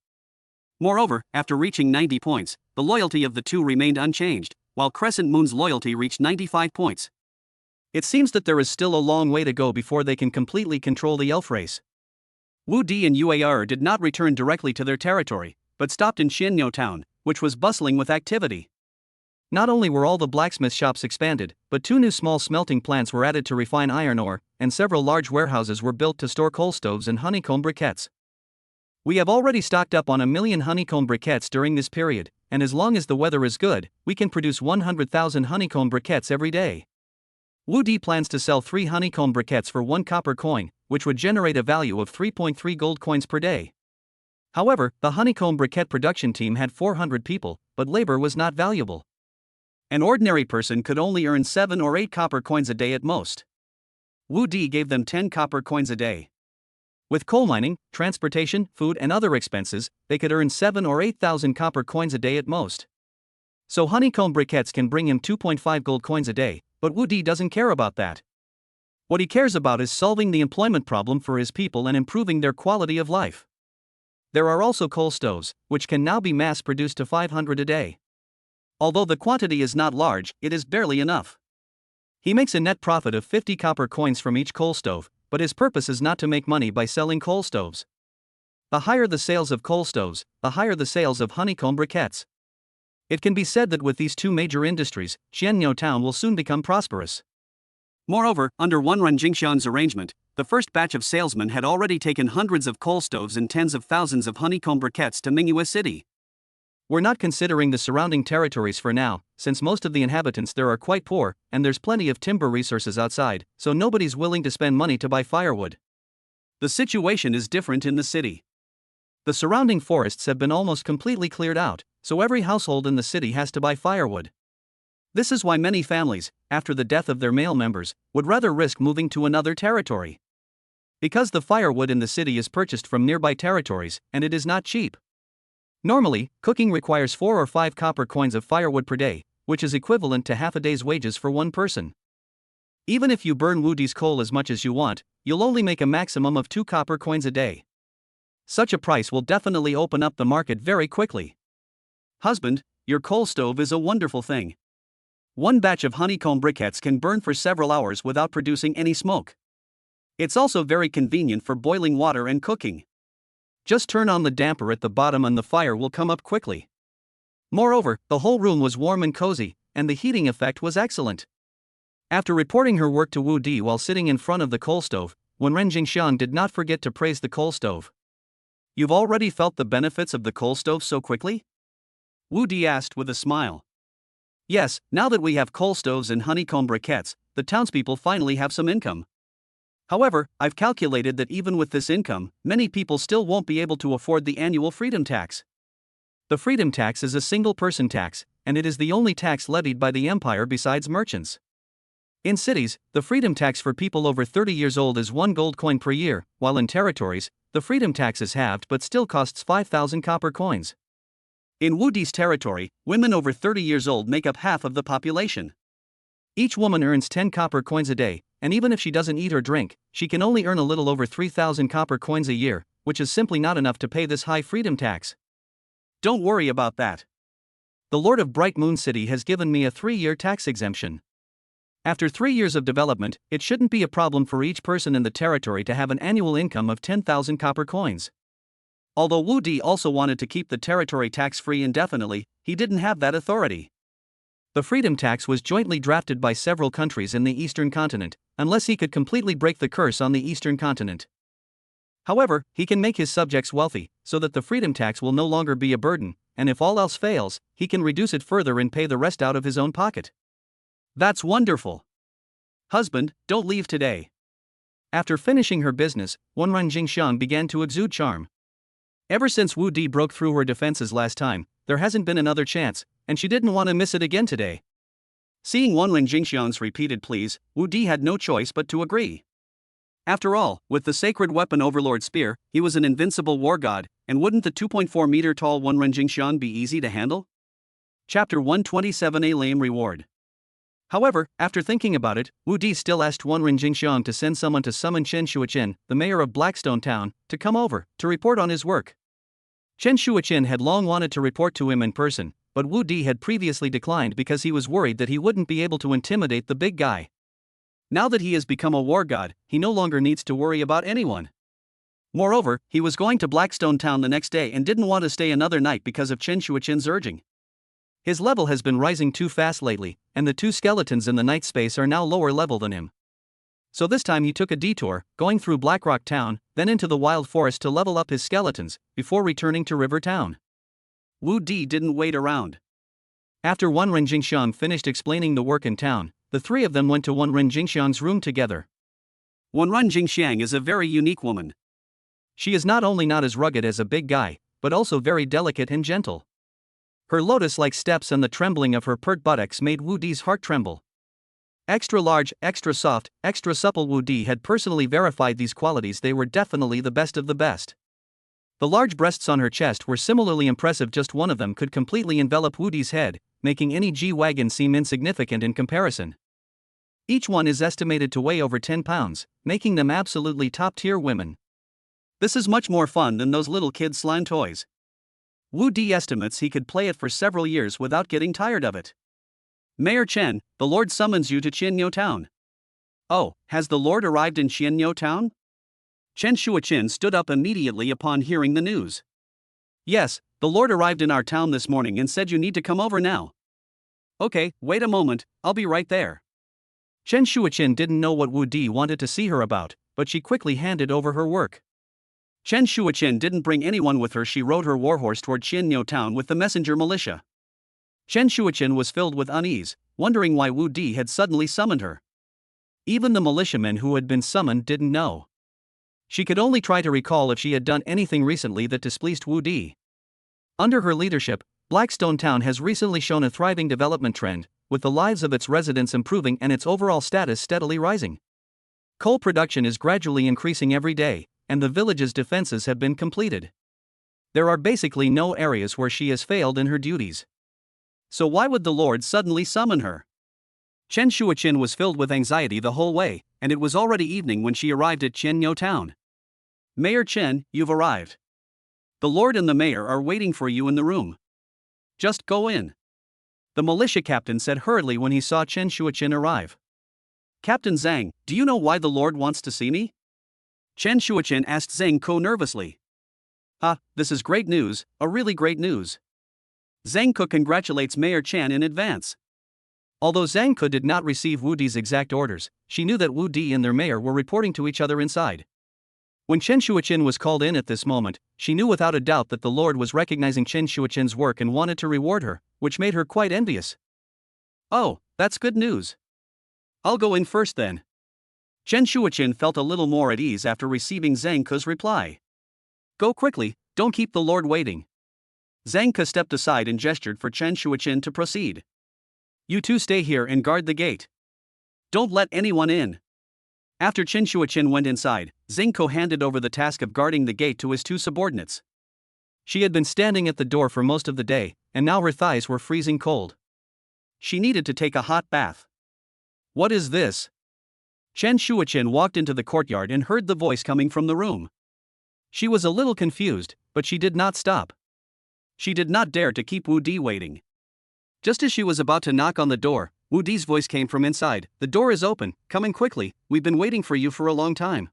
Moreover, after reaching 90 points, the loyalty of the two remained unchanged, while Crescent Moon's loyalty reached 95 points. It seems that there is still a long way to go before they can completely control the elf race. Wu Di and Yuer did not return directly to their territory, but stopped in Xianyo town, which was bustling with activity. Not only were all the blacksmith shops expanded, but 2 new small smelting plants were added to refine iron ore, and several large warehouses were built to store coal stoves and honeycomb briquettes. We have already stocked up on 1 million honeycomb briquettes during this period, and as long as the weather is good, we can produce 100,000 honeycomb briquettes every day. Wu Di plans to sell 3 honeycomb briquettes for 1 copper coin, which would generate a value of 3.3 gold coins per day. However, the honeycomb briquette production team had 400 people, but labor was not valuable. An ordinary person could only earn 7 or 8 copper coins a day at most. Wu Di gave them 10 copper coins a day. With coal mining, transportation, food and other expenses, they could earn 7 or 8,000 copper coins a day at most. So honeycomb briquettes can bring him 2.5 gold coins a day, but Wu Di doesn't care about that. What he cares about is solving the employment problem for his people and improving their quality of life. There are also coal stoves, which can now be mass-produced to 500 a day. Although the quantity is not large, it is barely enough. He makes a net profit of 50 copper coins from each coal stove, but his purpose is not to make money by selling coal stoves. The higher the sales of coal stoves, the higher the sales of honeycomb briquettes. It can be said that with these 2 major industries, Xianyo town will soon become prosperous. Moreover, under Wenren Jingxian's arrangement, the first batch of salesmen had already taken hundreds of coal stoves and tens of thousands of honeycomb briquettes to Mingyue City. We're not considering the surrounding territories for now, since most of the inhabitants there are quite poor, and there's plenty of timber resources outside, so nobody's willing to spend money to buy firewood. The situation is different in the city. The surrounding forests have been almost completely cleared out, so every household in the city has to buy firewood. This is why many families, after the death of their male members, would rather risk moving to another territory. Because the firewood in the city is purchased from nearby territories, and it is not cheap. Normally, cooking requires 4 or 5 copper coins of firewood per day, which is equivalent to half a day's wages for one person. Even if you burn Woody's coal as much as you want, you'll only make a maximum of 2 copper coins a day. Such a price will definitely open up the market very quickly. Husband, your coal stove is a wonderful thing. One batch of honeycomb briquettes can burn for several hours without producing any smoke. It's also very convenient for boiling water and cooking. Just turn on the damper at the bottom and the fire will come up quickly. Moreover, the whole room was warm and cozy, and the heating effect was excellent. After reporting her work to Wu Di while sitting in front of the coal stove, Wenren Jingxiang did not forget to praise the coal stove. You've already felt the benefits of the coal stove so quickly? Wu Di asked with a smile. Yes, now that we have coal stoves and honeycomb briquettes, the townspeople finally have some income. However, I've calculated that even with this income, many people still won't be able to afford the annual freedom tax. The freedom tax is a single-person tax, and it is the only tax levied by the empire besides merchants. In cities, the freedom tax for people over 30 years old is 1 gold coin per year, while in territories, the freedom tax is halved but still costs 5,000 copper coins. In Wu Di's territory, women over 30 years old make up half of the population. Each woman earns 10 copper coins a day, and even if she doesn't eat or drink, she can only earn a little over 3,000 copper coins a year, which is simply not enough to pay this high freedom tax. Don't worry about that. The Lord of Bright Moon City has given me a 3-year tax exemption. After 3 years of development, it shouldn't be a problem for each person in the territory to have an annual income of 10,000 copper coins. Although Wu Di also wanted to keep the territory tax-free indefinitely, he didn't have that authority. The freedom tax was jointly drafted by several countries in the eastern continent, unless he could completely break the curse on the eastern continent. However, he can make his subjects wealthy, so that the freedom tax will no longer be a burden, and if all else fails, he can reduce it further and pay the rest out of his own pocket. That's wonderful. Husband, don't leave today. After finishing her business, Wenren Jingxiang began to exude charm. Ever since Wu Di broke through her defenses last time, there hasn't been another chance, and she didn't want to miss it again today. Seeing Wenren Jingxiang's repeated pleas, Wu Di had no choice but to agree. After all, with the sacred weapon Overlord Spear, he was an invincible war god, and wouldn't the 2.4-meter tall Wenren Jingxiang be easy to handle? Chapter 127, A Lame Reward. However, after thinking about it, Wu Di still asked Wenren Jingxiang to send someone to summon Chen Shuoqin, the mayor of Blackstone Town, to come over, to report on his work. Chen Shuoqin had long wanted to report to him in person, but Wu Di had previously declined because he was worried that he wouldn't be able to intimidate the big guy. Now that he has become a war god, he no longer needs to worry about anyone. Moreover, he was going to Blackstone Town the next day and didn't want to stay another night because of Chen Shuoqin's urging. His level has been rising too fast lately, and the 2 skeletons in the night space are now lower level than him. So this time he took a detour, going through Blackrock Town, then into the wild forest to level up his skeletons, before returning to River Town. Wu Di didn't wait around. After Wenren Jingxiang finished explaining the work in town, the 3 of them went to Wenren Jingxiang's room together. Wenren Jingxiang is a very unique woman. She is not only not as rugged as a big guy, but also very delicate and gentle. Her lotus-like steps and the trembling of her pert buttocks made Wu Di's heart tremble. Extra large, extra soft, extra supple. Wu Di had personally verified these qualities. They were definitely the best of the best. The large breasts on her chest were similarly impressive. Just one of them could completely envelop Wu Di's head, making any G-Wagon seem insignificant in comparison. Each one is estimated to weigh over 10 pounds, making them absolutely top-tier women. This is much more fun than those little kid slime toys. Wu Di estimates he could play it for several years without getting tired of it. Mayor Chen, the Lord summons you to Qianyo Town. Oh, has the Lord arrived in Qianyo Town? Chen Shuoqin stood up immediately upon hearing the news. Yes, the Lord arrived in our town this morning and said you need to come over now. Okay, wait a moment, I'll be right there. Chen Shuoqin didn't know what Wu Di wanted to see her about, but she quickly handed over her work. Chen Shuichen didn't bring anyone with her. She rode her warhorse toward Qianniu town with the messenger militia. Chen Shuichen was filled with unease, wondering why Wu Di had suddenly summoned her. Even the militiamen who had been summoned didn't know. She could only try to recall if she had done anything recently that displeased Wu Di. Under her leadership, Blackstone Town has recently shown a thriving development trend, with the lives of its residents improving and its overall status steadily rising. Coal production is gradually increasing every day, and the village's defenses have been completed. There are basically no areas where she has failed in her duties. So why would the Lord suddenly summon her? Chen Shuichen was filled with anxiety the whole way, and it was already evening when she arrived at Qianniu town. Mayor Chen, you've arrived. The Lord and the mayor are waiting for you in the room. Just go in. The militia captain said hurriedly when he saw Chen Shuichen arrive. Captain Zhang, do you know why the Lord wants to see me? Chen Shuichen asked Zhang Ko nervously. This is great news, a really great news. Zhang Ko congratulates Mayor Chen in advance. Although Zhang Ko did not receive Wu Di's exact orders, she knew that Wu Di and their mayor were reporting to each other inside. When Chen Shuichen was called in at this moment, she knew without a doubt that the Lord was recognizing Chen Shuichen's work and wanted to reward her, which made her quite envious. Oh, that's good news. I'll go in first then. Chen Shuichen felt a little more at ease after receiving Zhang Ko's reply. Go quickly, don't keep the Lord waiting. Zhang Ko stepped aside and gestured for Chen Shuichen to proceed. You two stay here and guard the gate. Don't let anyone in. After Chen Shuichen went inside, Zhang Ko handed over the task of guarding the gate to his two subordinates. She had been standing at the door for most of the day, and now her thighs were freezing cold. She needed to take a hot bath. What is this? Chen Shuichen walked into the courtyard and heard the voice coming from the room. She was a little confused, but she did not stop. She did not dare to keep Wu Di waiting. Just as she was about to knock on the door, Wu Di's voice came from inside. The door is open, come in quickly, we've been waiting for you for a long time.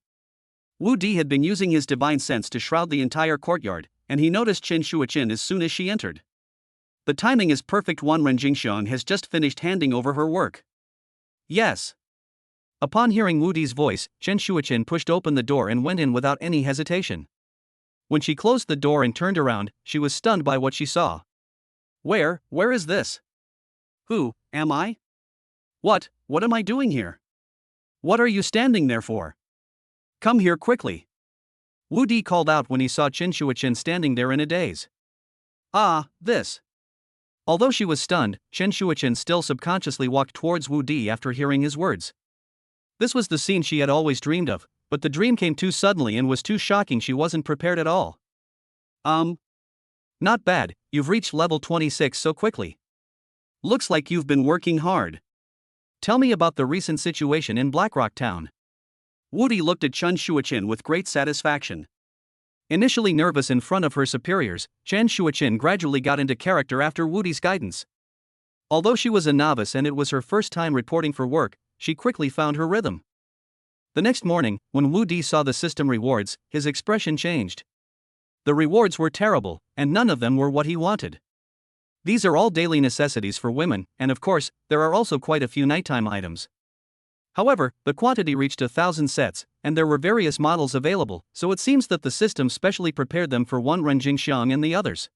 Wu Di had been using his divine sense to shroud the entire courtyard, and he noticed Chen Shuichen as soon as she entered. The timing is perfect. Wan Renjingxiang has just finished handing over her work. Yes. Upon hearing Wu Di's voice, Chen Shuichen pushed open the door and went in without any hesitation. When she closed the door and turned around, she was stunned by what she saw. Where is this? Who am I? What am I doing here? What are you standing there for? Come here quickly. Wu Di called out when he saw Chen Shuichen standing there in a daze. This. Although she was stunned, Chen Shuichen still subconsciously walked towards Wu Di after hearing his words. This was the scene she had always dreamed of, but the dream came too suddenly and was too shocking. She wasn't prepared at all. Not bad, you've reached level 26 so quickly. Looks like you've been working hard. Tell me about the recent situation in Blackrock Town. Wu Di looked at Chen Shuichen with great satisfaction. Initially nervous in front of her superiors, Chen Shuichen gradually got into character after Wu Di's guidance. Although she was a novice and it was her first time reporting for work, she quickly found her rhythm. The next morning, when Wu Di saw the system rewards, his expression changed. The rewards were terrible, and none of them were what he wanted. These are all daily necessities for women, and of course, there are also quite a few nighttime items. However, the quantity reached 1,000 sets, and there were various models available, so it seems that the system specially prepared them for Wan Renjingxiang and the others.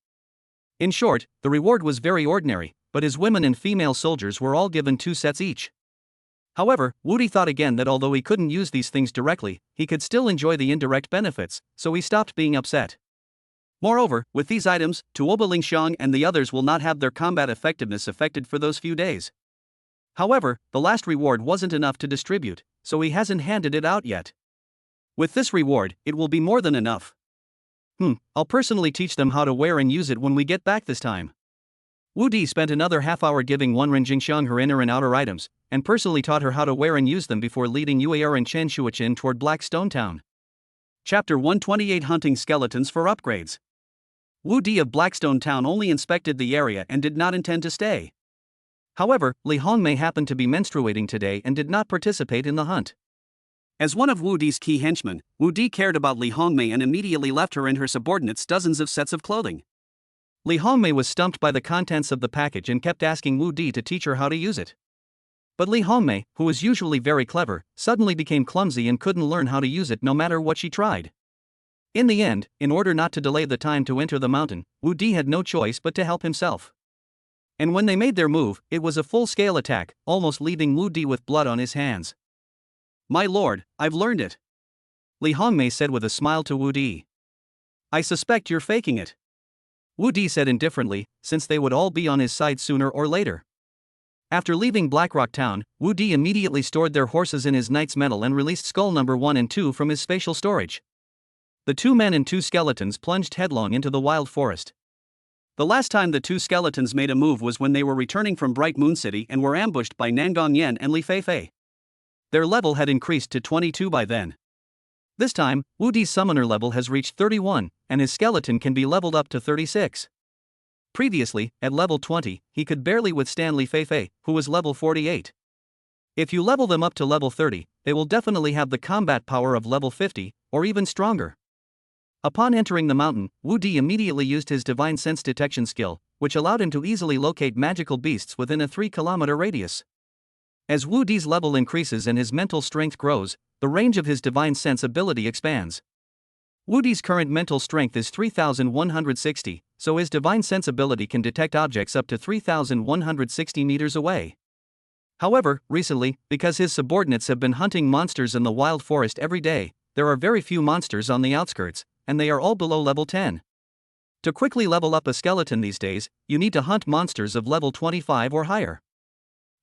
In short, the reward was very ordinary, but his women and female soldiers were all given 2 sets each. However, Wu Di thought again that although he couldn't use these things directly, he could still enjoy the indirect benefits, so he stopped being upset. Moreover, with these items, Tuoba Lingxiang and the others will not have their combat effectiveness affected for those few days. However, the last reward wasn't enough to distribute, so he hasn't handed it out yet. With this reward, it will be more than enough. I'll personally teach them how to wear and use it when we get back this time. Wu Di spent another half-hour giving Wan Renjingxiang her inner and outer items, and personally taught her how to wear and use them before leading Yuer and Chen Shuichen toward Blackstone Town. Chapter 128 Hunting Skeletons for Upgrades. Wu Di of Blackstone Town only inspected the area and did not intend to stay. However, Li Hongmei happened to be menstruating today and did not participate in the hunt. As one of Wu Di's key henchmen, Wu Di cared about Li Hongmei and immediately left her and her subordinates dozens of sets of clothing. Li Hongmei was stumped by the contents of the package and kept asking Wu Di to teach her how to use it. But Li Hongmei, who was usually very clever, suddenly became clumsy and couldn't learn how to use it no matter what she tried. In the end, in order not to delay the time to enter the mountain, Wu Di had no choice but to help himself. And when they made their move, it was a full-scale attack, almost leaving Wu Di with blood on his hands. "My lord, I've learned it," Li Hongmei said with a smile to Wu Di. "I suspect you're faking it," Wu Di said indifferently, since they would all be on his side sooner or later. After leaving Blackrock Town, Wu Di immediately stored their horses in his knight's metal and released skull number 1 and 2 from his spatial storage. The 2 men and 2 skeletons plunged headlong into the wild forest. The last time the 2 skeletons made a move was when they were returning from Bright Moon City and were ambushed by Nangong Yen and Li Feifei. Their level had increased to 22 by then. This time, Wu Di's summoner level has reached 31, and his skeleton can be leveled up to 36. Previously, at level 20, he could barely withstand Li Feifei, who was level 48. If you level them up to level 30, they will definitely have the combat power of level 50, or even stronger. Upon entering the mountain, Wu Di immediately used his divine sense detection skill, which allowed him to easily locate magical beasts within a 3-kilometer radius. As Wu Di's level increases and his mental strength grows, the range of his divine sense ability expands. Wu Di's current mental strength is 3,160, so his divine sense ability can detect objects up to 3,160 meters away. However, recently, because his subordinates have been hunting monsters in the wild forest every day, there are very few monsters on the outskirts, and they are all below level 10. To quickly level up a skeleton these days, you need to hunt monsters of level 25 or higher.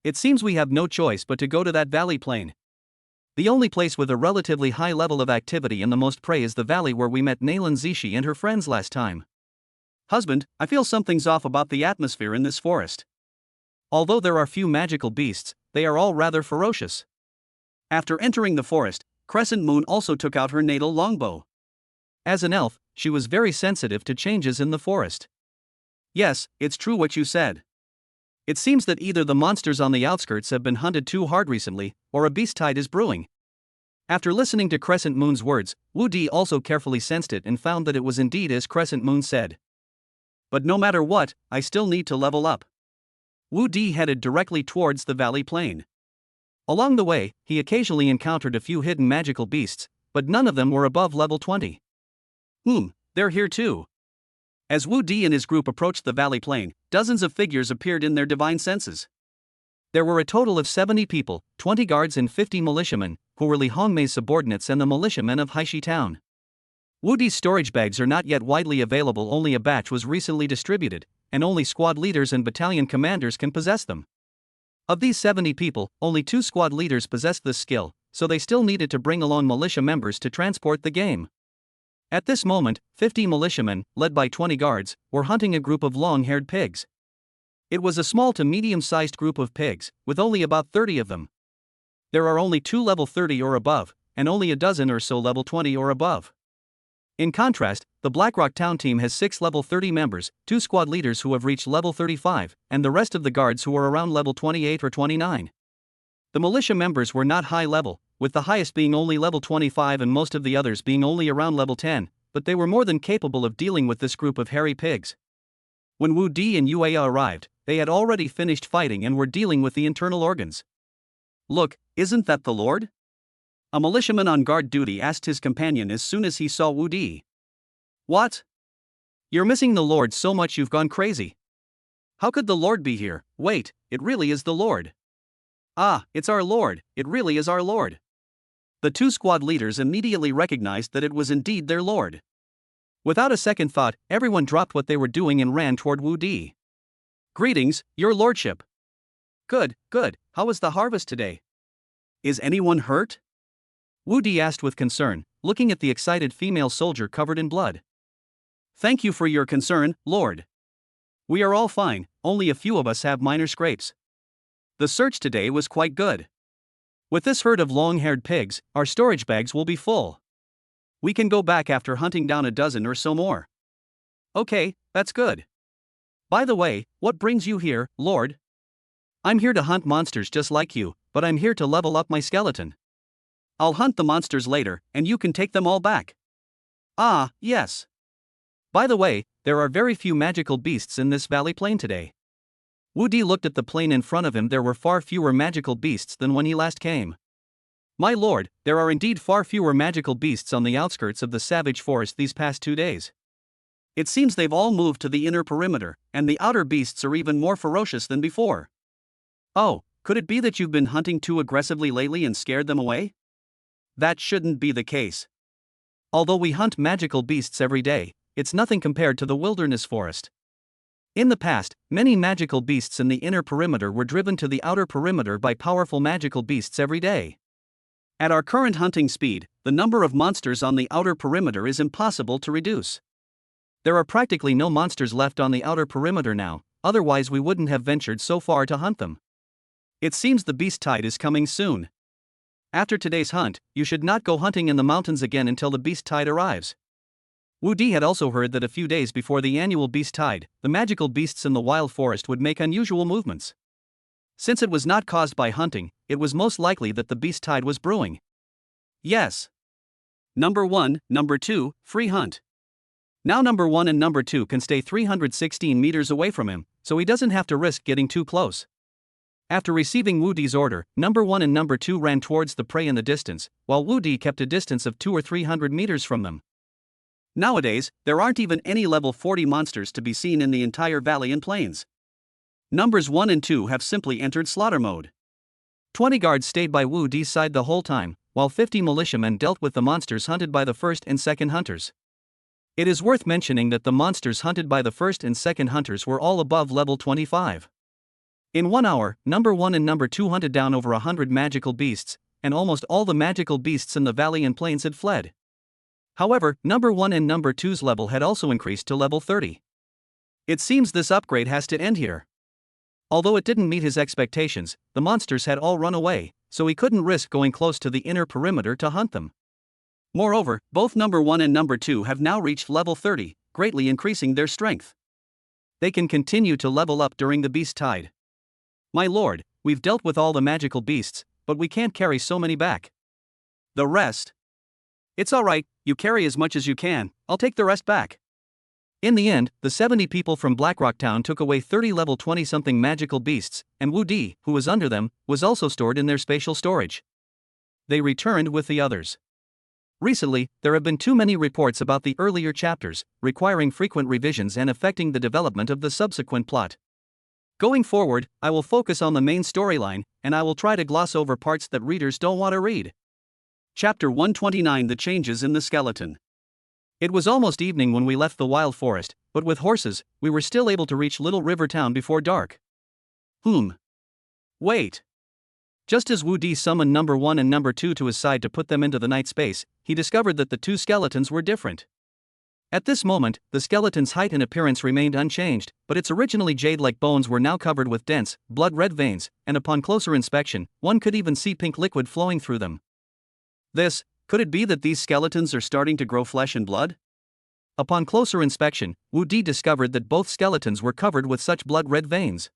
It seems we have no choice but to go to that valley plain. The only place with a relatively high level of activity and the most prey is the valley where we met Naylan Zishi and her friends last time. Husband, I feel something's off about the atmosphere in this forest. Although there are few magical beasts, they are all rather ferocious. After entering the forest, Crescent Moon also took out her natal longbow. As an elf, she was very sensitive to changes in the forest. Yes, it's true what you said. It seems that either the monsters on the outskirts have been hunted too hard recently, or a beast tide is brewing. After listening to Crescent Moon's words, Wu Di also carefully sensed it and found that it was indeed as Crescent Moon said. But no matter what, I still need to level up. Wu Di headed directly towards the valley plain. Along the way, he occasionally encountered a few hidden magical beasts, but none of them were above level 20. They're here too. As Wu Di and his group approached the valley plain, dozens of figures appeared in their divine senses. There were a total of 70 people, 20 guards and 50 militiamen, who were Li Hongmei's subordinates and the militiamen of Haishi Town. Wu Di's storage bags are not yet widely available, only a batch was recently distributed, and only squad leaders and battalion commanders can possess them. Of these 70 people, only 2 squad leaders possessed this skill, so they still needed to bring along militia members to transport the game. At this moment, 50 militiamen, led by 20 guards, were hunting a group of long-haired pigs. It was a small to medium-sized group of pigs, with only about 30 of them. There are only 2 level 30 or above, and only a dozen or so level 20 or above. In contrast, the Blackrock Town team has 6 level 30 members, 2 squad leaders who have reached level 35, and the rest of the guards who are around level 28 or 29. The militia members were not high level, with the highest being only level 25 and most of the others being only around level 10, but they were more than capable of dealing with this group of hairy pigs. When Wu Di and Yueya arrived, they had already finished fighting and were dealing with the internal organs. "Look, isn't that the Lord?" A militiaman on guard duty asked his companion as soon as he saw Wu Di. "What? You're missing the Lord so much you've gone crazy. How could the Lord be here? Wait, it really is the Lord." "Ah, it's our Lord, it really is our Lord." The 2 squad leaders immediately recognized that it was indeed their lord. Without a second thought, everyone dropped what they were doing and ran toward Wu Di. "Greetings, your lordship." Good. How was the harvest today?" "Is anyone hurt?" Wu Di asked with concern, looking at the excited female soldier covered in blood. "Thank you for your concern, Lord. We are all fine, only a few of us have minor scrapes. The search today was quite good. With this herd of long-haired pigs, our storage bags will be full. We can go back after hunting down a dozen or so more." "Okay, that's good. By the way, what brings you here, Lord?" "I'm here to hunt monsters just like you, but I'm here to level up my skeleton." "I'll hunt the monsters later, and you can take them all back." "Ah, yes. By the way, there are very few magical beasts in this valley plain today." Wu Di looked at the plain in front of him. There were far fewer magical beasts than when he last came. My lord, there are indeed far fewer magical beasts on the outskirts of the savage forest these past 2 days. It seems they've all moved to the inner perimeter, and the outer beasts are even more ferocious than before. Oh, could it be that you've been hunting too aggressively lately and scared them away? That shouldn't be the case. Although we hunt magical beasts every day, it's nothing compared to the wilderness forest. In the past, many magical beasts in the inner perimeter were driven to the outer perimeter by powerful magical beasts every day. At our current hunting speed, the number of monsters on the outer perimeter is impossible to reduce. There are practically no monsters left on the outer perimeter now, otherwise we wouldn't have ventured so far to hunt them. It seems the beast tide is coming soon. After today's hunt, you should not go hunting in the mountains again until the beast tide arrives. Wu Di had also heard that a few days before the annual beast tide, the magical beasts in the wild forest would make unusual movements. Since it was not caused by hunting, it was most likely that the beast tide was brewing. Yes. Number 1, Number 2, free hunt. Now Number 1 and Number 2 can stay 316 meters away from him, so he doesn't have to risk getting too close. After receiving Wu Di's order, Number 1 and Number 2 ran towards the prey in the distance, while Wu Di kept a distance of 200 or 300 meters from them. Nowadays, there aren't even any level 40 monsters to be seen in the entire valley and plains. Numbers 1 and 2 have simply entered slaughter mode. 20 guards stayed by Wu Di's side the whole time, while 50 militiamen dealt with the monsters hunted by the first and second hunters. It is worth mentioning that the monsters hunted by the first and second hunters were all above level 25. In 1 hour, Number 1 and Number 2 hunted down over 100 magical beasts, and almost all the magical beasts in the valley and plains had fled. However, Number 1 and Number 2's level had also increased to level 30. It seems this upgrade has to end here. Although it didn't meet his expectations, the monsters had all run away, so he couldn't risk going close to the inner perimeter to hunt them. Moreover, both Number 1 and Number 2 have now reached level 30, greatly increasing their strength. They can continue to level up during the beast tide. My lord, we've dealt with all the magical beasts, but we can't carry so many back. The rest? It's alright, you carry as much as you can, I'll take the rest back. In the end, the 70 people from Blackrock Town took away 30 level 20-something magical beasts, and Wu Di, who was under them, was also stored in their spatial storage. They returned with the others. Recently, there have been too many reports about the earlier chapters, requiring frequent revisions and affecting the development of the subsequent plot. Going forward, I will focus on the main storyline, and I will try to gloss over parts that readers don't want to read. Chapter 129: The Changes in the Skeleton. It was almost evening when we left the wild forest, but with horses, we were still able to reach Little River Town before dark. Wait. Just as Wu Di summoned Number 1 and Number 2 to his side to put them into the night space, he discovered that the two skeletons were different. At this moment, the skeleton's height and appearance remained unchanged, but its originally jade-like bones were now covered with dense, blood-red veins, and upon closer inspection, one could even see pink liquid flowing through them. Could it be that these skeletons are starting to grow flesh and blood? Upon closer inspection, Wu Di discovered that both skeletons were covered with such blood-red veins.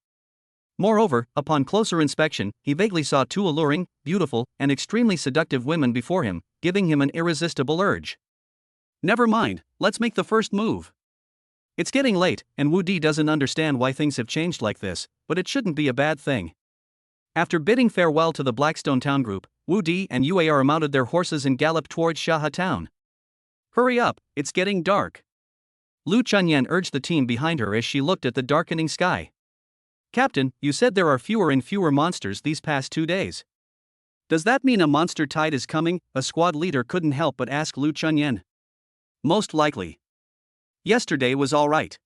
Moreover, upon closer inspection, he vaguely saw two alluring, beautiful, and extremely seductive women before him, giving him an irresistible urge. Never mind, let's make the first move. It's getting late, and Wu Di doesn't understand why things have changed like this, but it shouldn't be a bad thing. After bidding farewell to the Blackstone Town group, Wu Di and Uar mounted their horses and galloped towards Shaha Town. Hurry up, it's getting dark. Lu Chunyan urged the team behind her as she looked at the darkening sky. Captain, you said there are fewer and fewer monsters these past 2 days. Does that mean a monster tide is coming? A squad leader couldn't help but ask Lu Chunyan. Most likely. Yesterday was alright.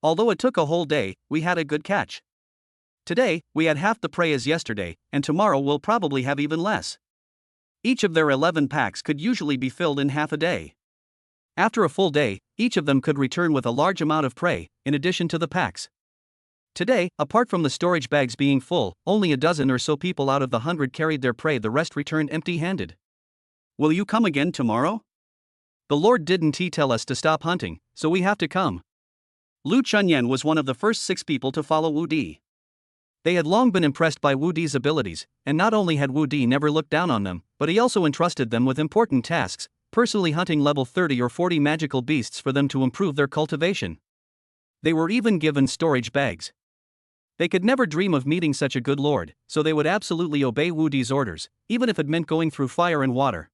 Although it took a whole day, we had a good catch. Today, we had half the prey as yesterday, and tomorrow we'll probably have even less. Each of their 11 packs could usually be filled in half a day. After a full day, each of them could return with a large amount of prey, in addition to the packs. Today, apart from the storage bags being full, only a dozen or so people out of the 100 carried their prey, the rest returned empty-handed. Will you come again tomorrow? The Lord didn't tell us to stop hunting, so we have to come. Lu Chunyan was one of the first 6 people to follow Wu Di. They had long been impressed by Wu Di's abilities, and not only had Wu Di never looked down on them, but he also entrusted them with important tasks, personally hunting level 30 or 40 magical beasts for them to improve their cultivation. They were even given storage bags. They could never dream of meeting such a good lord, so they would absolutely obey Wu Di's orders, even if it meant going through fire and water.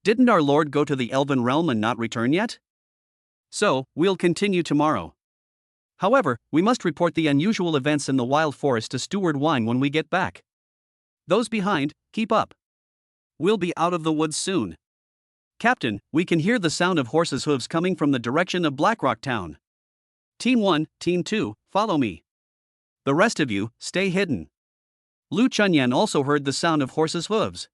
Didn't our lord go to the elven realm and not return yet? So, we'll continue tomorrow. However, we must report the unusual events in the wild forest to Steward Wang when we get back. Those behind, keep up. We'll be out of the woods soon. Captain, we can hear the sound of horses' hooves coming from the direction of Blackrock Town. Team 1, Team 2, follow me. The rest of you, stay hidden. Lu Chunyan also heard the sound of horses' hooves.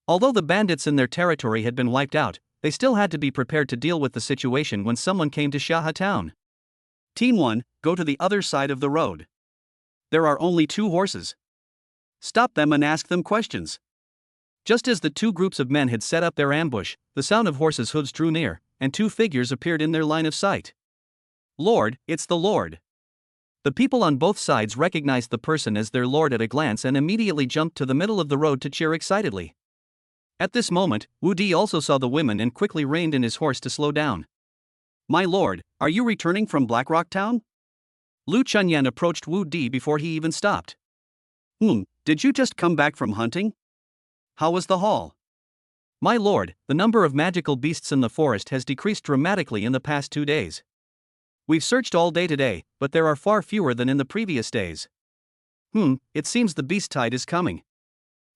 Although the bandits in their territory had been wiped out, they still had to be prepared to deal with the situation when someone came to Shaha Town. Team 1, go to the other side of the road. There are only 2 horses. Stop them and ask them questions. Just as the 2 groups of men had set up their ambush, the sound of horses' hooves drew near, and 2 figures appeared in their line of sight. Lord, it's the Lord. The people on both sides recognized the person as their lord at a glance and immediately jumped to the middle of the road to cheer excitedly. At this moment, Wu Di also saw the women and quickly reined in his horse to slow down. My lord, are you returning from Blackrock Town? Lu Chunyan approached Wu Di before he even stopped. Did you just come back from hunting? How was the haul? My lord, the number of magical beasts in the forest has decreased dramatically in the past 2 days. We've searched all day today, but there are far fewer than in the previous days. It seems the beast tide is coming.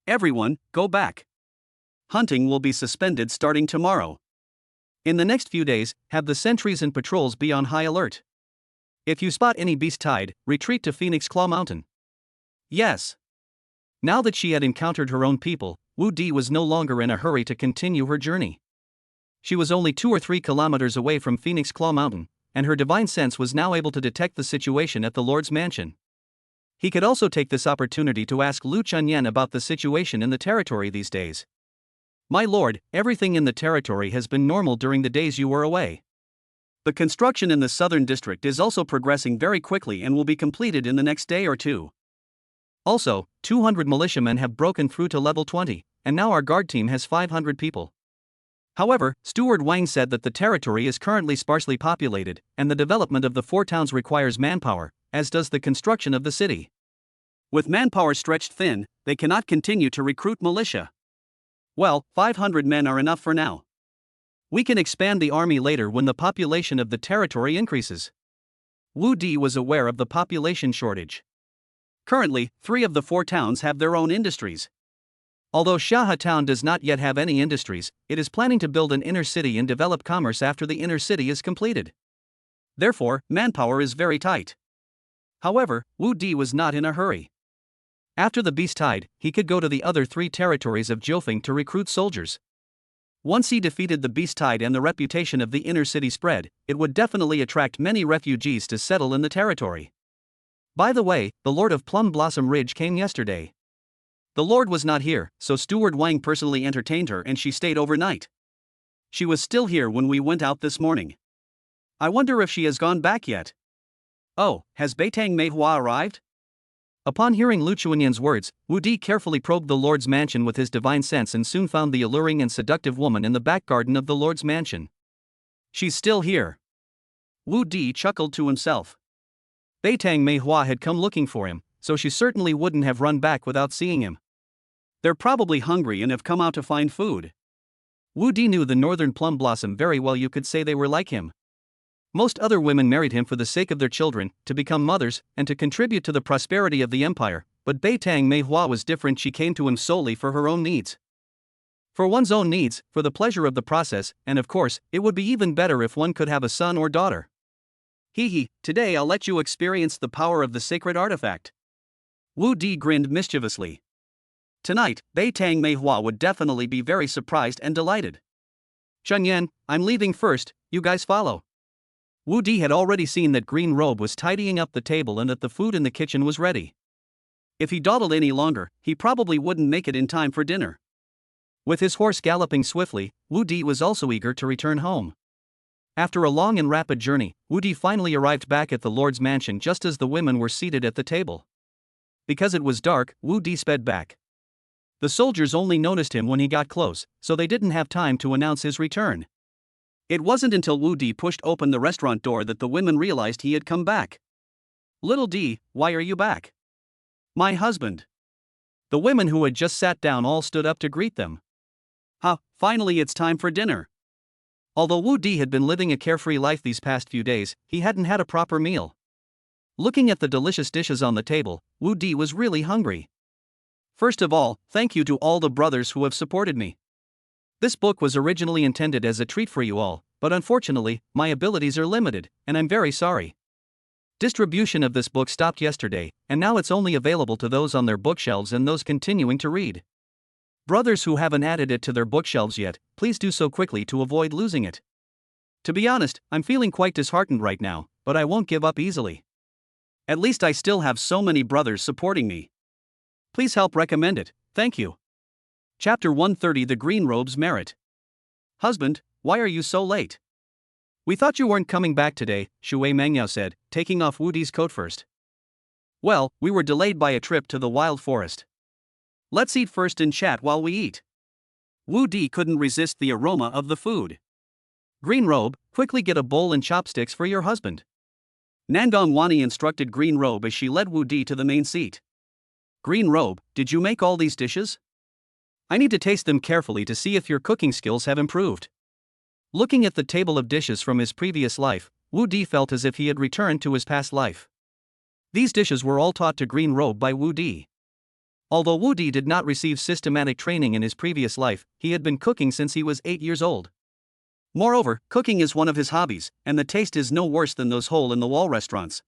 Everyone, go back. Hunting will be suspended starting tomorrow. In the next few days, have the sentries and patrols be on high alert. If you spot any beast tide, retreat to Phoenix Claw Mountain. Yes. Now that she had encountered her own people, Wu Di was no longer in a hurry to continue her journey. She was only 2 or 3 kilometers away from Phoenix Claw Mountain, and her divine sense was now able to detect the situation at the Lord's mansion. He could also take this opportunity to ask Lu Chunyan about the situation in the territory these days. My lord, everything in the territory has been normal during the days you were away. The construction in the southern district is also progressing very quickly and will be completed in the next day or 2. Also, 200 militiamen have broken through to level 20, and now our guard team has 500 people. However, Steward Wang said that the territory is currently sparsely populated, and the development of the 4 towns requires manpower, as does the construction of the city. With manpower stretched thin, they cannot continue to recruit militia. Well, 500 men are enough for now. We can expand the army later when the population of the territory increases. Wu Di was aware of the population shortage. Currently, 3 of the 4 towns have their own industries. Although Shaha Town does not yet have any industries, it is planning to build an inner city and develop commerce after the inner city is completed. Therefore, manpower is very tight. However, Wu Di was not in a hurry. After the beast tide, he could go to the other 3 territories of Jiufeng to recruit soldiers. Once he defeated the beast tide and the reputation of the inner city spread, it would definitely attract many refugees to settle in the territory. By the way, the Lord of Plum Blossom Ridge came yesterday. The Lord was not here, so Steward Wang personally entertained her and she stayed overnight. She was still here when we went out this morning. I wonder if she has gone back yet. Oh, has Beitang Meihua arrived? Upon hearing Lu Chunyan's words, Wu Di carefully probed the Lord's mansion with his divine sense and soon found the alluring and seductive woman in the back garden of the Lord's mansion. She's still here. Wu Di chuckled to himself. Beitang Meihua had come looking for him, so she certainly wouldn't have run back without seeing him. They're probably hungry and have come out to find food. Wu Di knew the Northern Plum Blossom very well. You could say they were like him. Most other women married him for the sake of their children, to become mothers, and to contribute to the prosperity of the empire, but Beitang Meihua was different. She came to him solely for her own needs. For one's own needs, for the pleasure of the process, and of course, it would be even better if one could have a son or daughter. Today I'll let you experience the power of the sacred artifact. Wu Di grinned mischievously. Tonight, Beitang Meihua would definitely be very surprised and delighted. Chunyan, I'm leaving first, you guys follow. Wu Di had already seen that Green Robe was tidying up the table and that the food in the kitchen was ready. If he dawdled any longer, he probably wouldn't make it in time for dinner. With his horse galloping swiftly, Wu Di was also eager to return home. After a long and rapid journey, Wu Di finally arrived back at the Lord's mansion just as the women were seated at the table. Because it was dark, Wu Di sped back. The soldiers only noticed him when he got close, so they didn't have time to announce his return. It wasn't until Wu Di pushed open the restaurant door that the women realized he had come back. Little D, why are you back? My husband. The women who had just sat down all stood up to greet them. Finally it's time for dinner. Although Wu Di had been living a carefree life these past few days, he hadn't had a proper meal. Looking at the delicious dishes on the table, Wu Di was really hungry. First of all, thank you to all the brothers who have supported me. This book was originally intended as a treat for you all, but unfortunately, my abilities are limited, and I'm very sorry. Distribution of this book stopped yesterday, and now it's only available to those on their bookshelves and those continuing to read. Brothers who haven't added it to their bookshelves yet, please do so quickly to avoid losing it. To be honest, I'm feeling quite disheartened right now, but I won't give up easily. At least I still have so many brothers supporting me. Please help recommend it, thank you. Chapter 130 The Green Robe's Merit. Husband, why are you so late? We thought you weren't coming back today, Shui Mengyao said, taking off Wu Di's coat first. Well, we were delayed by a trip to the wild forest. Let's eat first and chat while we eat. Wu Di couldn't resist the aroma of the food. Green Robe, quickly get a bowl and chopsticks for your husband. Nangong Wani instructed Green Robe as she led Wu Di to the main seat. Green Robe, did you make all these dishes? I need to taste them carefully to see if your cooking skills have improved. Looking at the table of dishes from his previous life, Wu Di felt as if he had returned to his past life. These dishes were all taught to Green Robe by Wu Di. Although Wu Di did not receive systematic training in his previous life, he had been cooking since he was 8 years old. Moreover, cooking is one of his hobbies, and the taste is no worse than those hole-in-the-wall restaurants.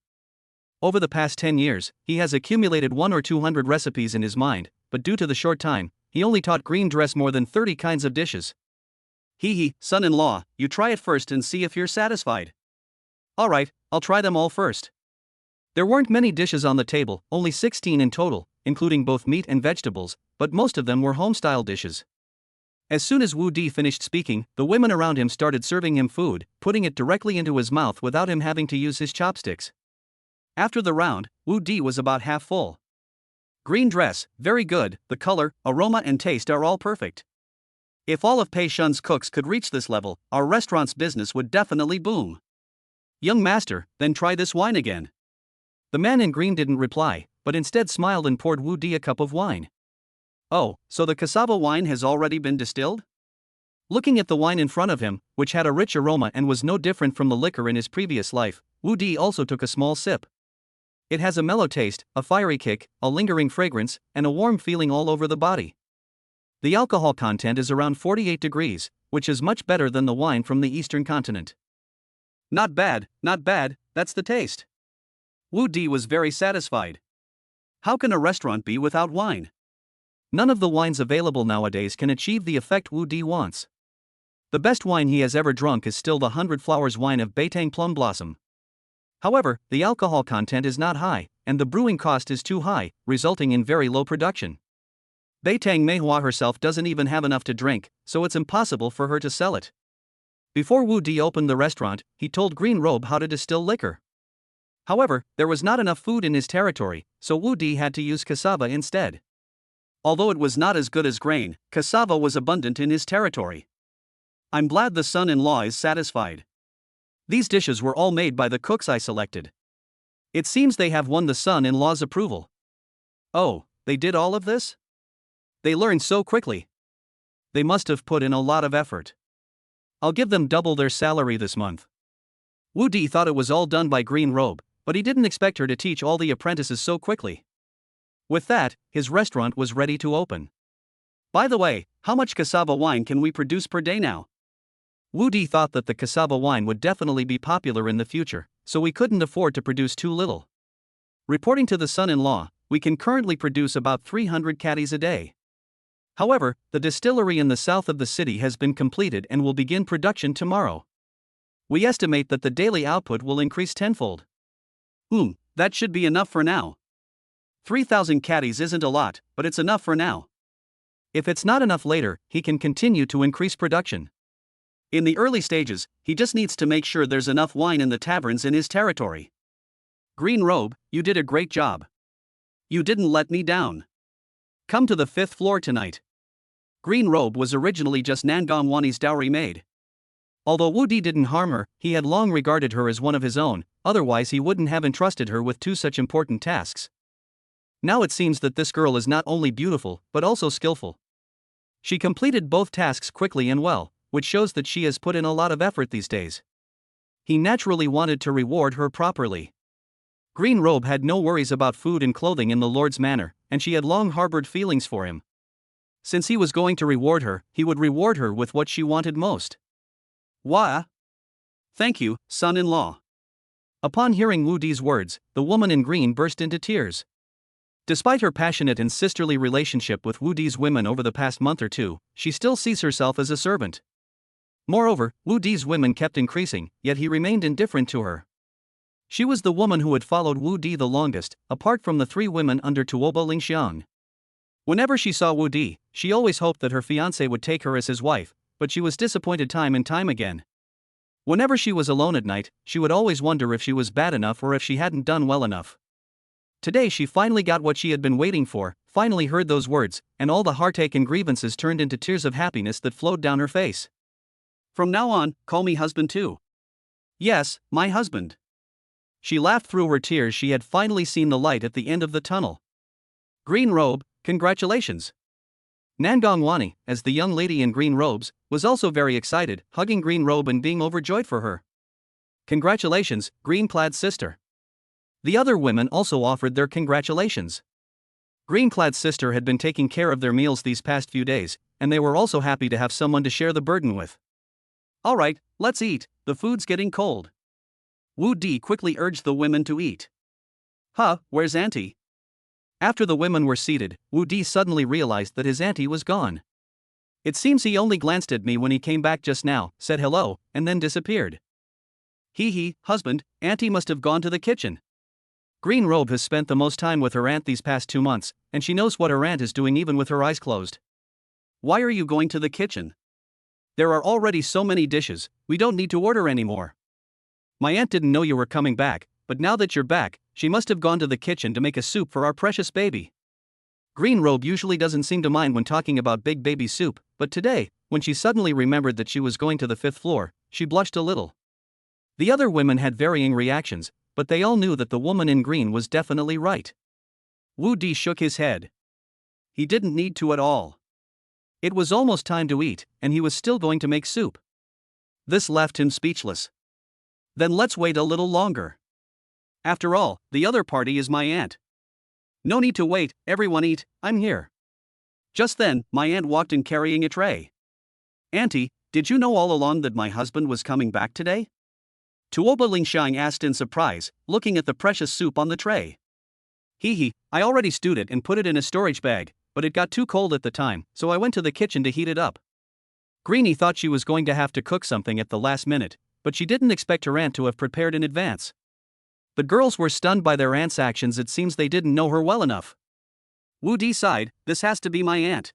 Over the past 10 years, he has accumulated 100 or 200 recipes in his mind, but due to the short time, he only taught Green Dress more than 30 kinds of dishes. Son-in-law, you try it first and see if you're satisfied. Alright, I'll try them all first. There weren't many dishes on the table, only 16 in total, including both meat and vegetables, but most of them were home-style dishes. As soon as Wu Di finished speaking, the women around him started serving him food, putting it directly into his mouth without him having to use his chopsticks. After the round, Wu Di was about half full. Green Dress, very good, the color, aroma and taste are all perfect. If all of Pei Shun's cooks could reach this level, our restaurant's business would definitely boom. Young master, then try this wine again. The man in green didn't reply, but instead smiled and poured Wu Di a cup of wine. Oh, so the cassava wine has already been distilled? Looking at the wine in front of him, which had a rich aroma and was no different from the liquor in his previous life, Wu Di also took a small sip. It has a mellow taste, a fiery kick, a lingering fragrance, and a warm feeling all over the body. The alcohol content is around 48 degrees, which is much better than the wine from the eastern continent. Not bad, that's the taste. Wu Di was very satisfied. How can a restaurant be without wine? None of the wines available nowadays can achieve the effect Wu Di wants. The best wine he has ever drunk is still the 100 Flowers wine of Beitang Plum Blossom. However, the alcohol content is not high, and the brewing cost is too high, resulting in very low production. Beitang Meihua herself doesn't even have enough to drink, so it's impossible for her to sell it. Before Wu Di opened the restaurant, he told Green Robe how to distill liquor. However, there was not enough food in his territory, so Wu Di had to use cassava instead. Although it was not as good as grain, cassava was abundant in his territory. I'm glad the son-in-law is satisfied. These dishes were all made by the cooks I selected. It seems they have won the son-in-law's approval. Oh, they did all of this? They learned so quickly. They must have put in a lot of effort. I'll give them double their salary this month. Wu Di thought it was all done by Green Robe, but he didn't expect her to teach all the apprentices so quickly. With that, his restaurant was ready to open. By the way, how much cassava wine can we produce per day now? Wu Di thought that the cassava wine would definitely be popular in the future, so we couldn't afford to produce too little. Reporting to the son-in-law, we can currently produce about 300 caddies a day. However, the distillery in the south of the city has been completed and will begin production tomorrow. We estimate that the daily output will increase tenfold. That should be enough for now. 3,000 caddies isn't a lot, but it's enough for now. If it's not enough later, he can continue to increase production. In the early stages, he just needs to make sure there's enough wine in the taverns in his territory. Green Robe, you did a great job. You didn't let me down. Come to the 5th floor tonight. Green Robe was originally just Nangong Wani's dowry maid. Although Wu Di didn't harm her, he had long regarded her as one of his own, otherwise he wouldn't have entrusted her with two such important tasks. Now it seems that this girl is not only beautiful, but also skillful. She completed both tasks quickly and well, which shows that she has put in a lot of effort these days. He naturally wanted to reward her properly. Green Robe had no worries about food and clothing in the Lord's manor, and she had long harbored feelings for him. Since he was going to reward her, he would reward her with what she wanted most. Wah! Thank you, son-in-law. Upon hearing Wu Di's words, the woman in green burst into tears. Despite her passionate and sisterly relationship with Wu Di's women over the past month or two, she still sees herself as a servant. Moreover, Wu Di's women kept increasing, yet he remained indifferent to her. She was the woman who had followed Wu Di the longest, apart from the three women under Tuoba Lingxiang. Whenever she saw Wu Di, she always hoped that her fiancé would take her as his wife, but she was disappointed time and time again. Whenever she was alone at night, she would always wonder if she was bad enough or if she hadn't done well enough. Today she finally got what she had been waiting for, finally heard those words, and all the heartache and grievances turned into tears of happiness that flowed down her face. From now on, call me husband too. Yes, my husband. She laughed through her tears. She had finally seen the light at the end of the tunnel. Green Robe, congratulations. Nangong Wani, as the young lady in green robes, was also very excited, hugging Green Robe and being overjoyed for her. Congratulations, green-clad sister. The other women also offered their congratulations. Green-clad sister had been taking care of their meals these past few days, and they were also happy to have someone to share the burden with. Alright, let's eat, the food's getting cold. Wu Di quickly urged the women to eat. Huh, where's Auntie? After the women were seated, Wu Di suddenly realized that his auntie was gone. It seems he only glanced at me when he came back just now, said hello, and then disappeared. Hee, husband, Auntie must have gone to the kitchen. Green Robe has spent the most time with her aunt these past 2 months, and she knows what her aunt is doing even with her eyes closed. Why are you going to the kitchen? There are already so many dishes, we don't need to order anymore. My aunt didn't know you were coming back, but now that you're back, she must have gone to the kitchen to make a soup for our precious baby. Green Robe usually doesn't seem to mind when talking about big baby soup, but today, when she suddenly remembered that she was going to the 5th floor, she blushed a little. The other women had varying reactions, but they all knew that the woman in green was definitely right. Wu Di shook his head. He didn't need to at all. It was almost time to eat, and he was still going to make soup. This left him speechless. Then let's wait a little longer. After all, the other party is my aunt. No need to wait, everyone eat, I'm here. Just then, my aunt walked in carrying a tray. Auntie, did you know all along that my husband was coming back today? Tuoba Lingxiang asked in surprise, looking at the precious soup on the tray. Hee, I already stewed it and put it in a storage bag, but it got too cold at the time, so I went to the kitchen to heat it up. Greenie thought she was going to have to cook something at the last minute, but she didn't expect her aunt to have prepared in advance. The girls were stunned by their aunt's actions. It seems they didn't know her well enough. Wu Di sighed, this has to be my aunt.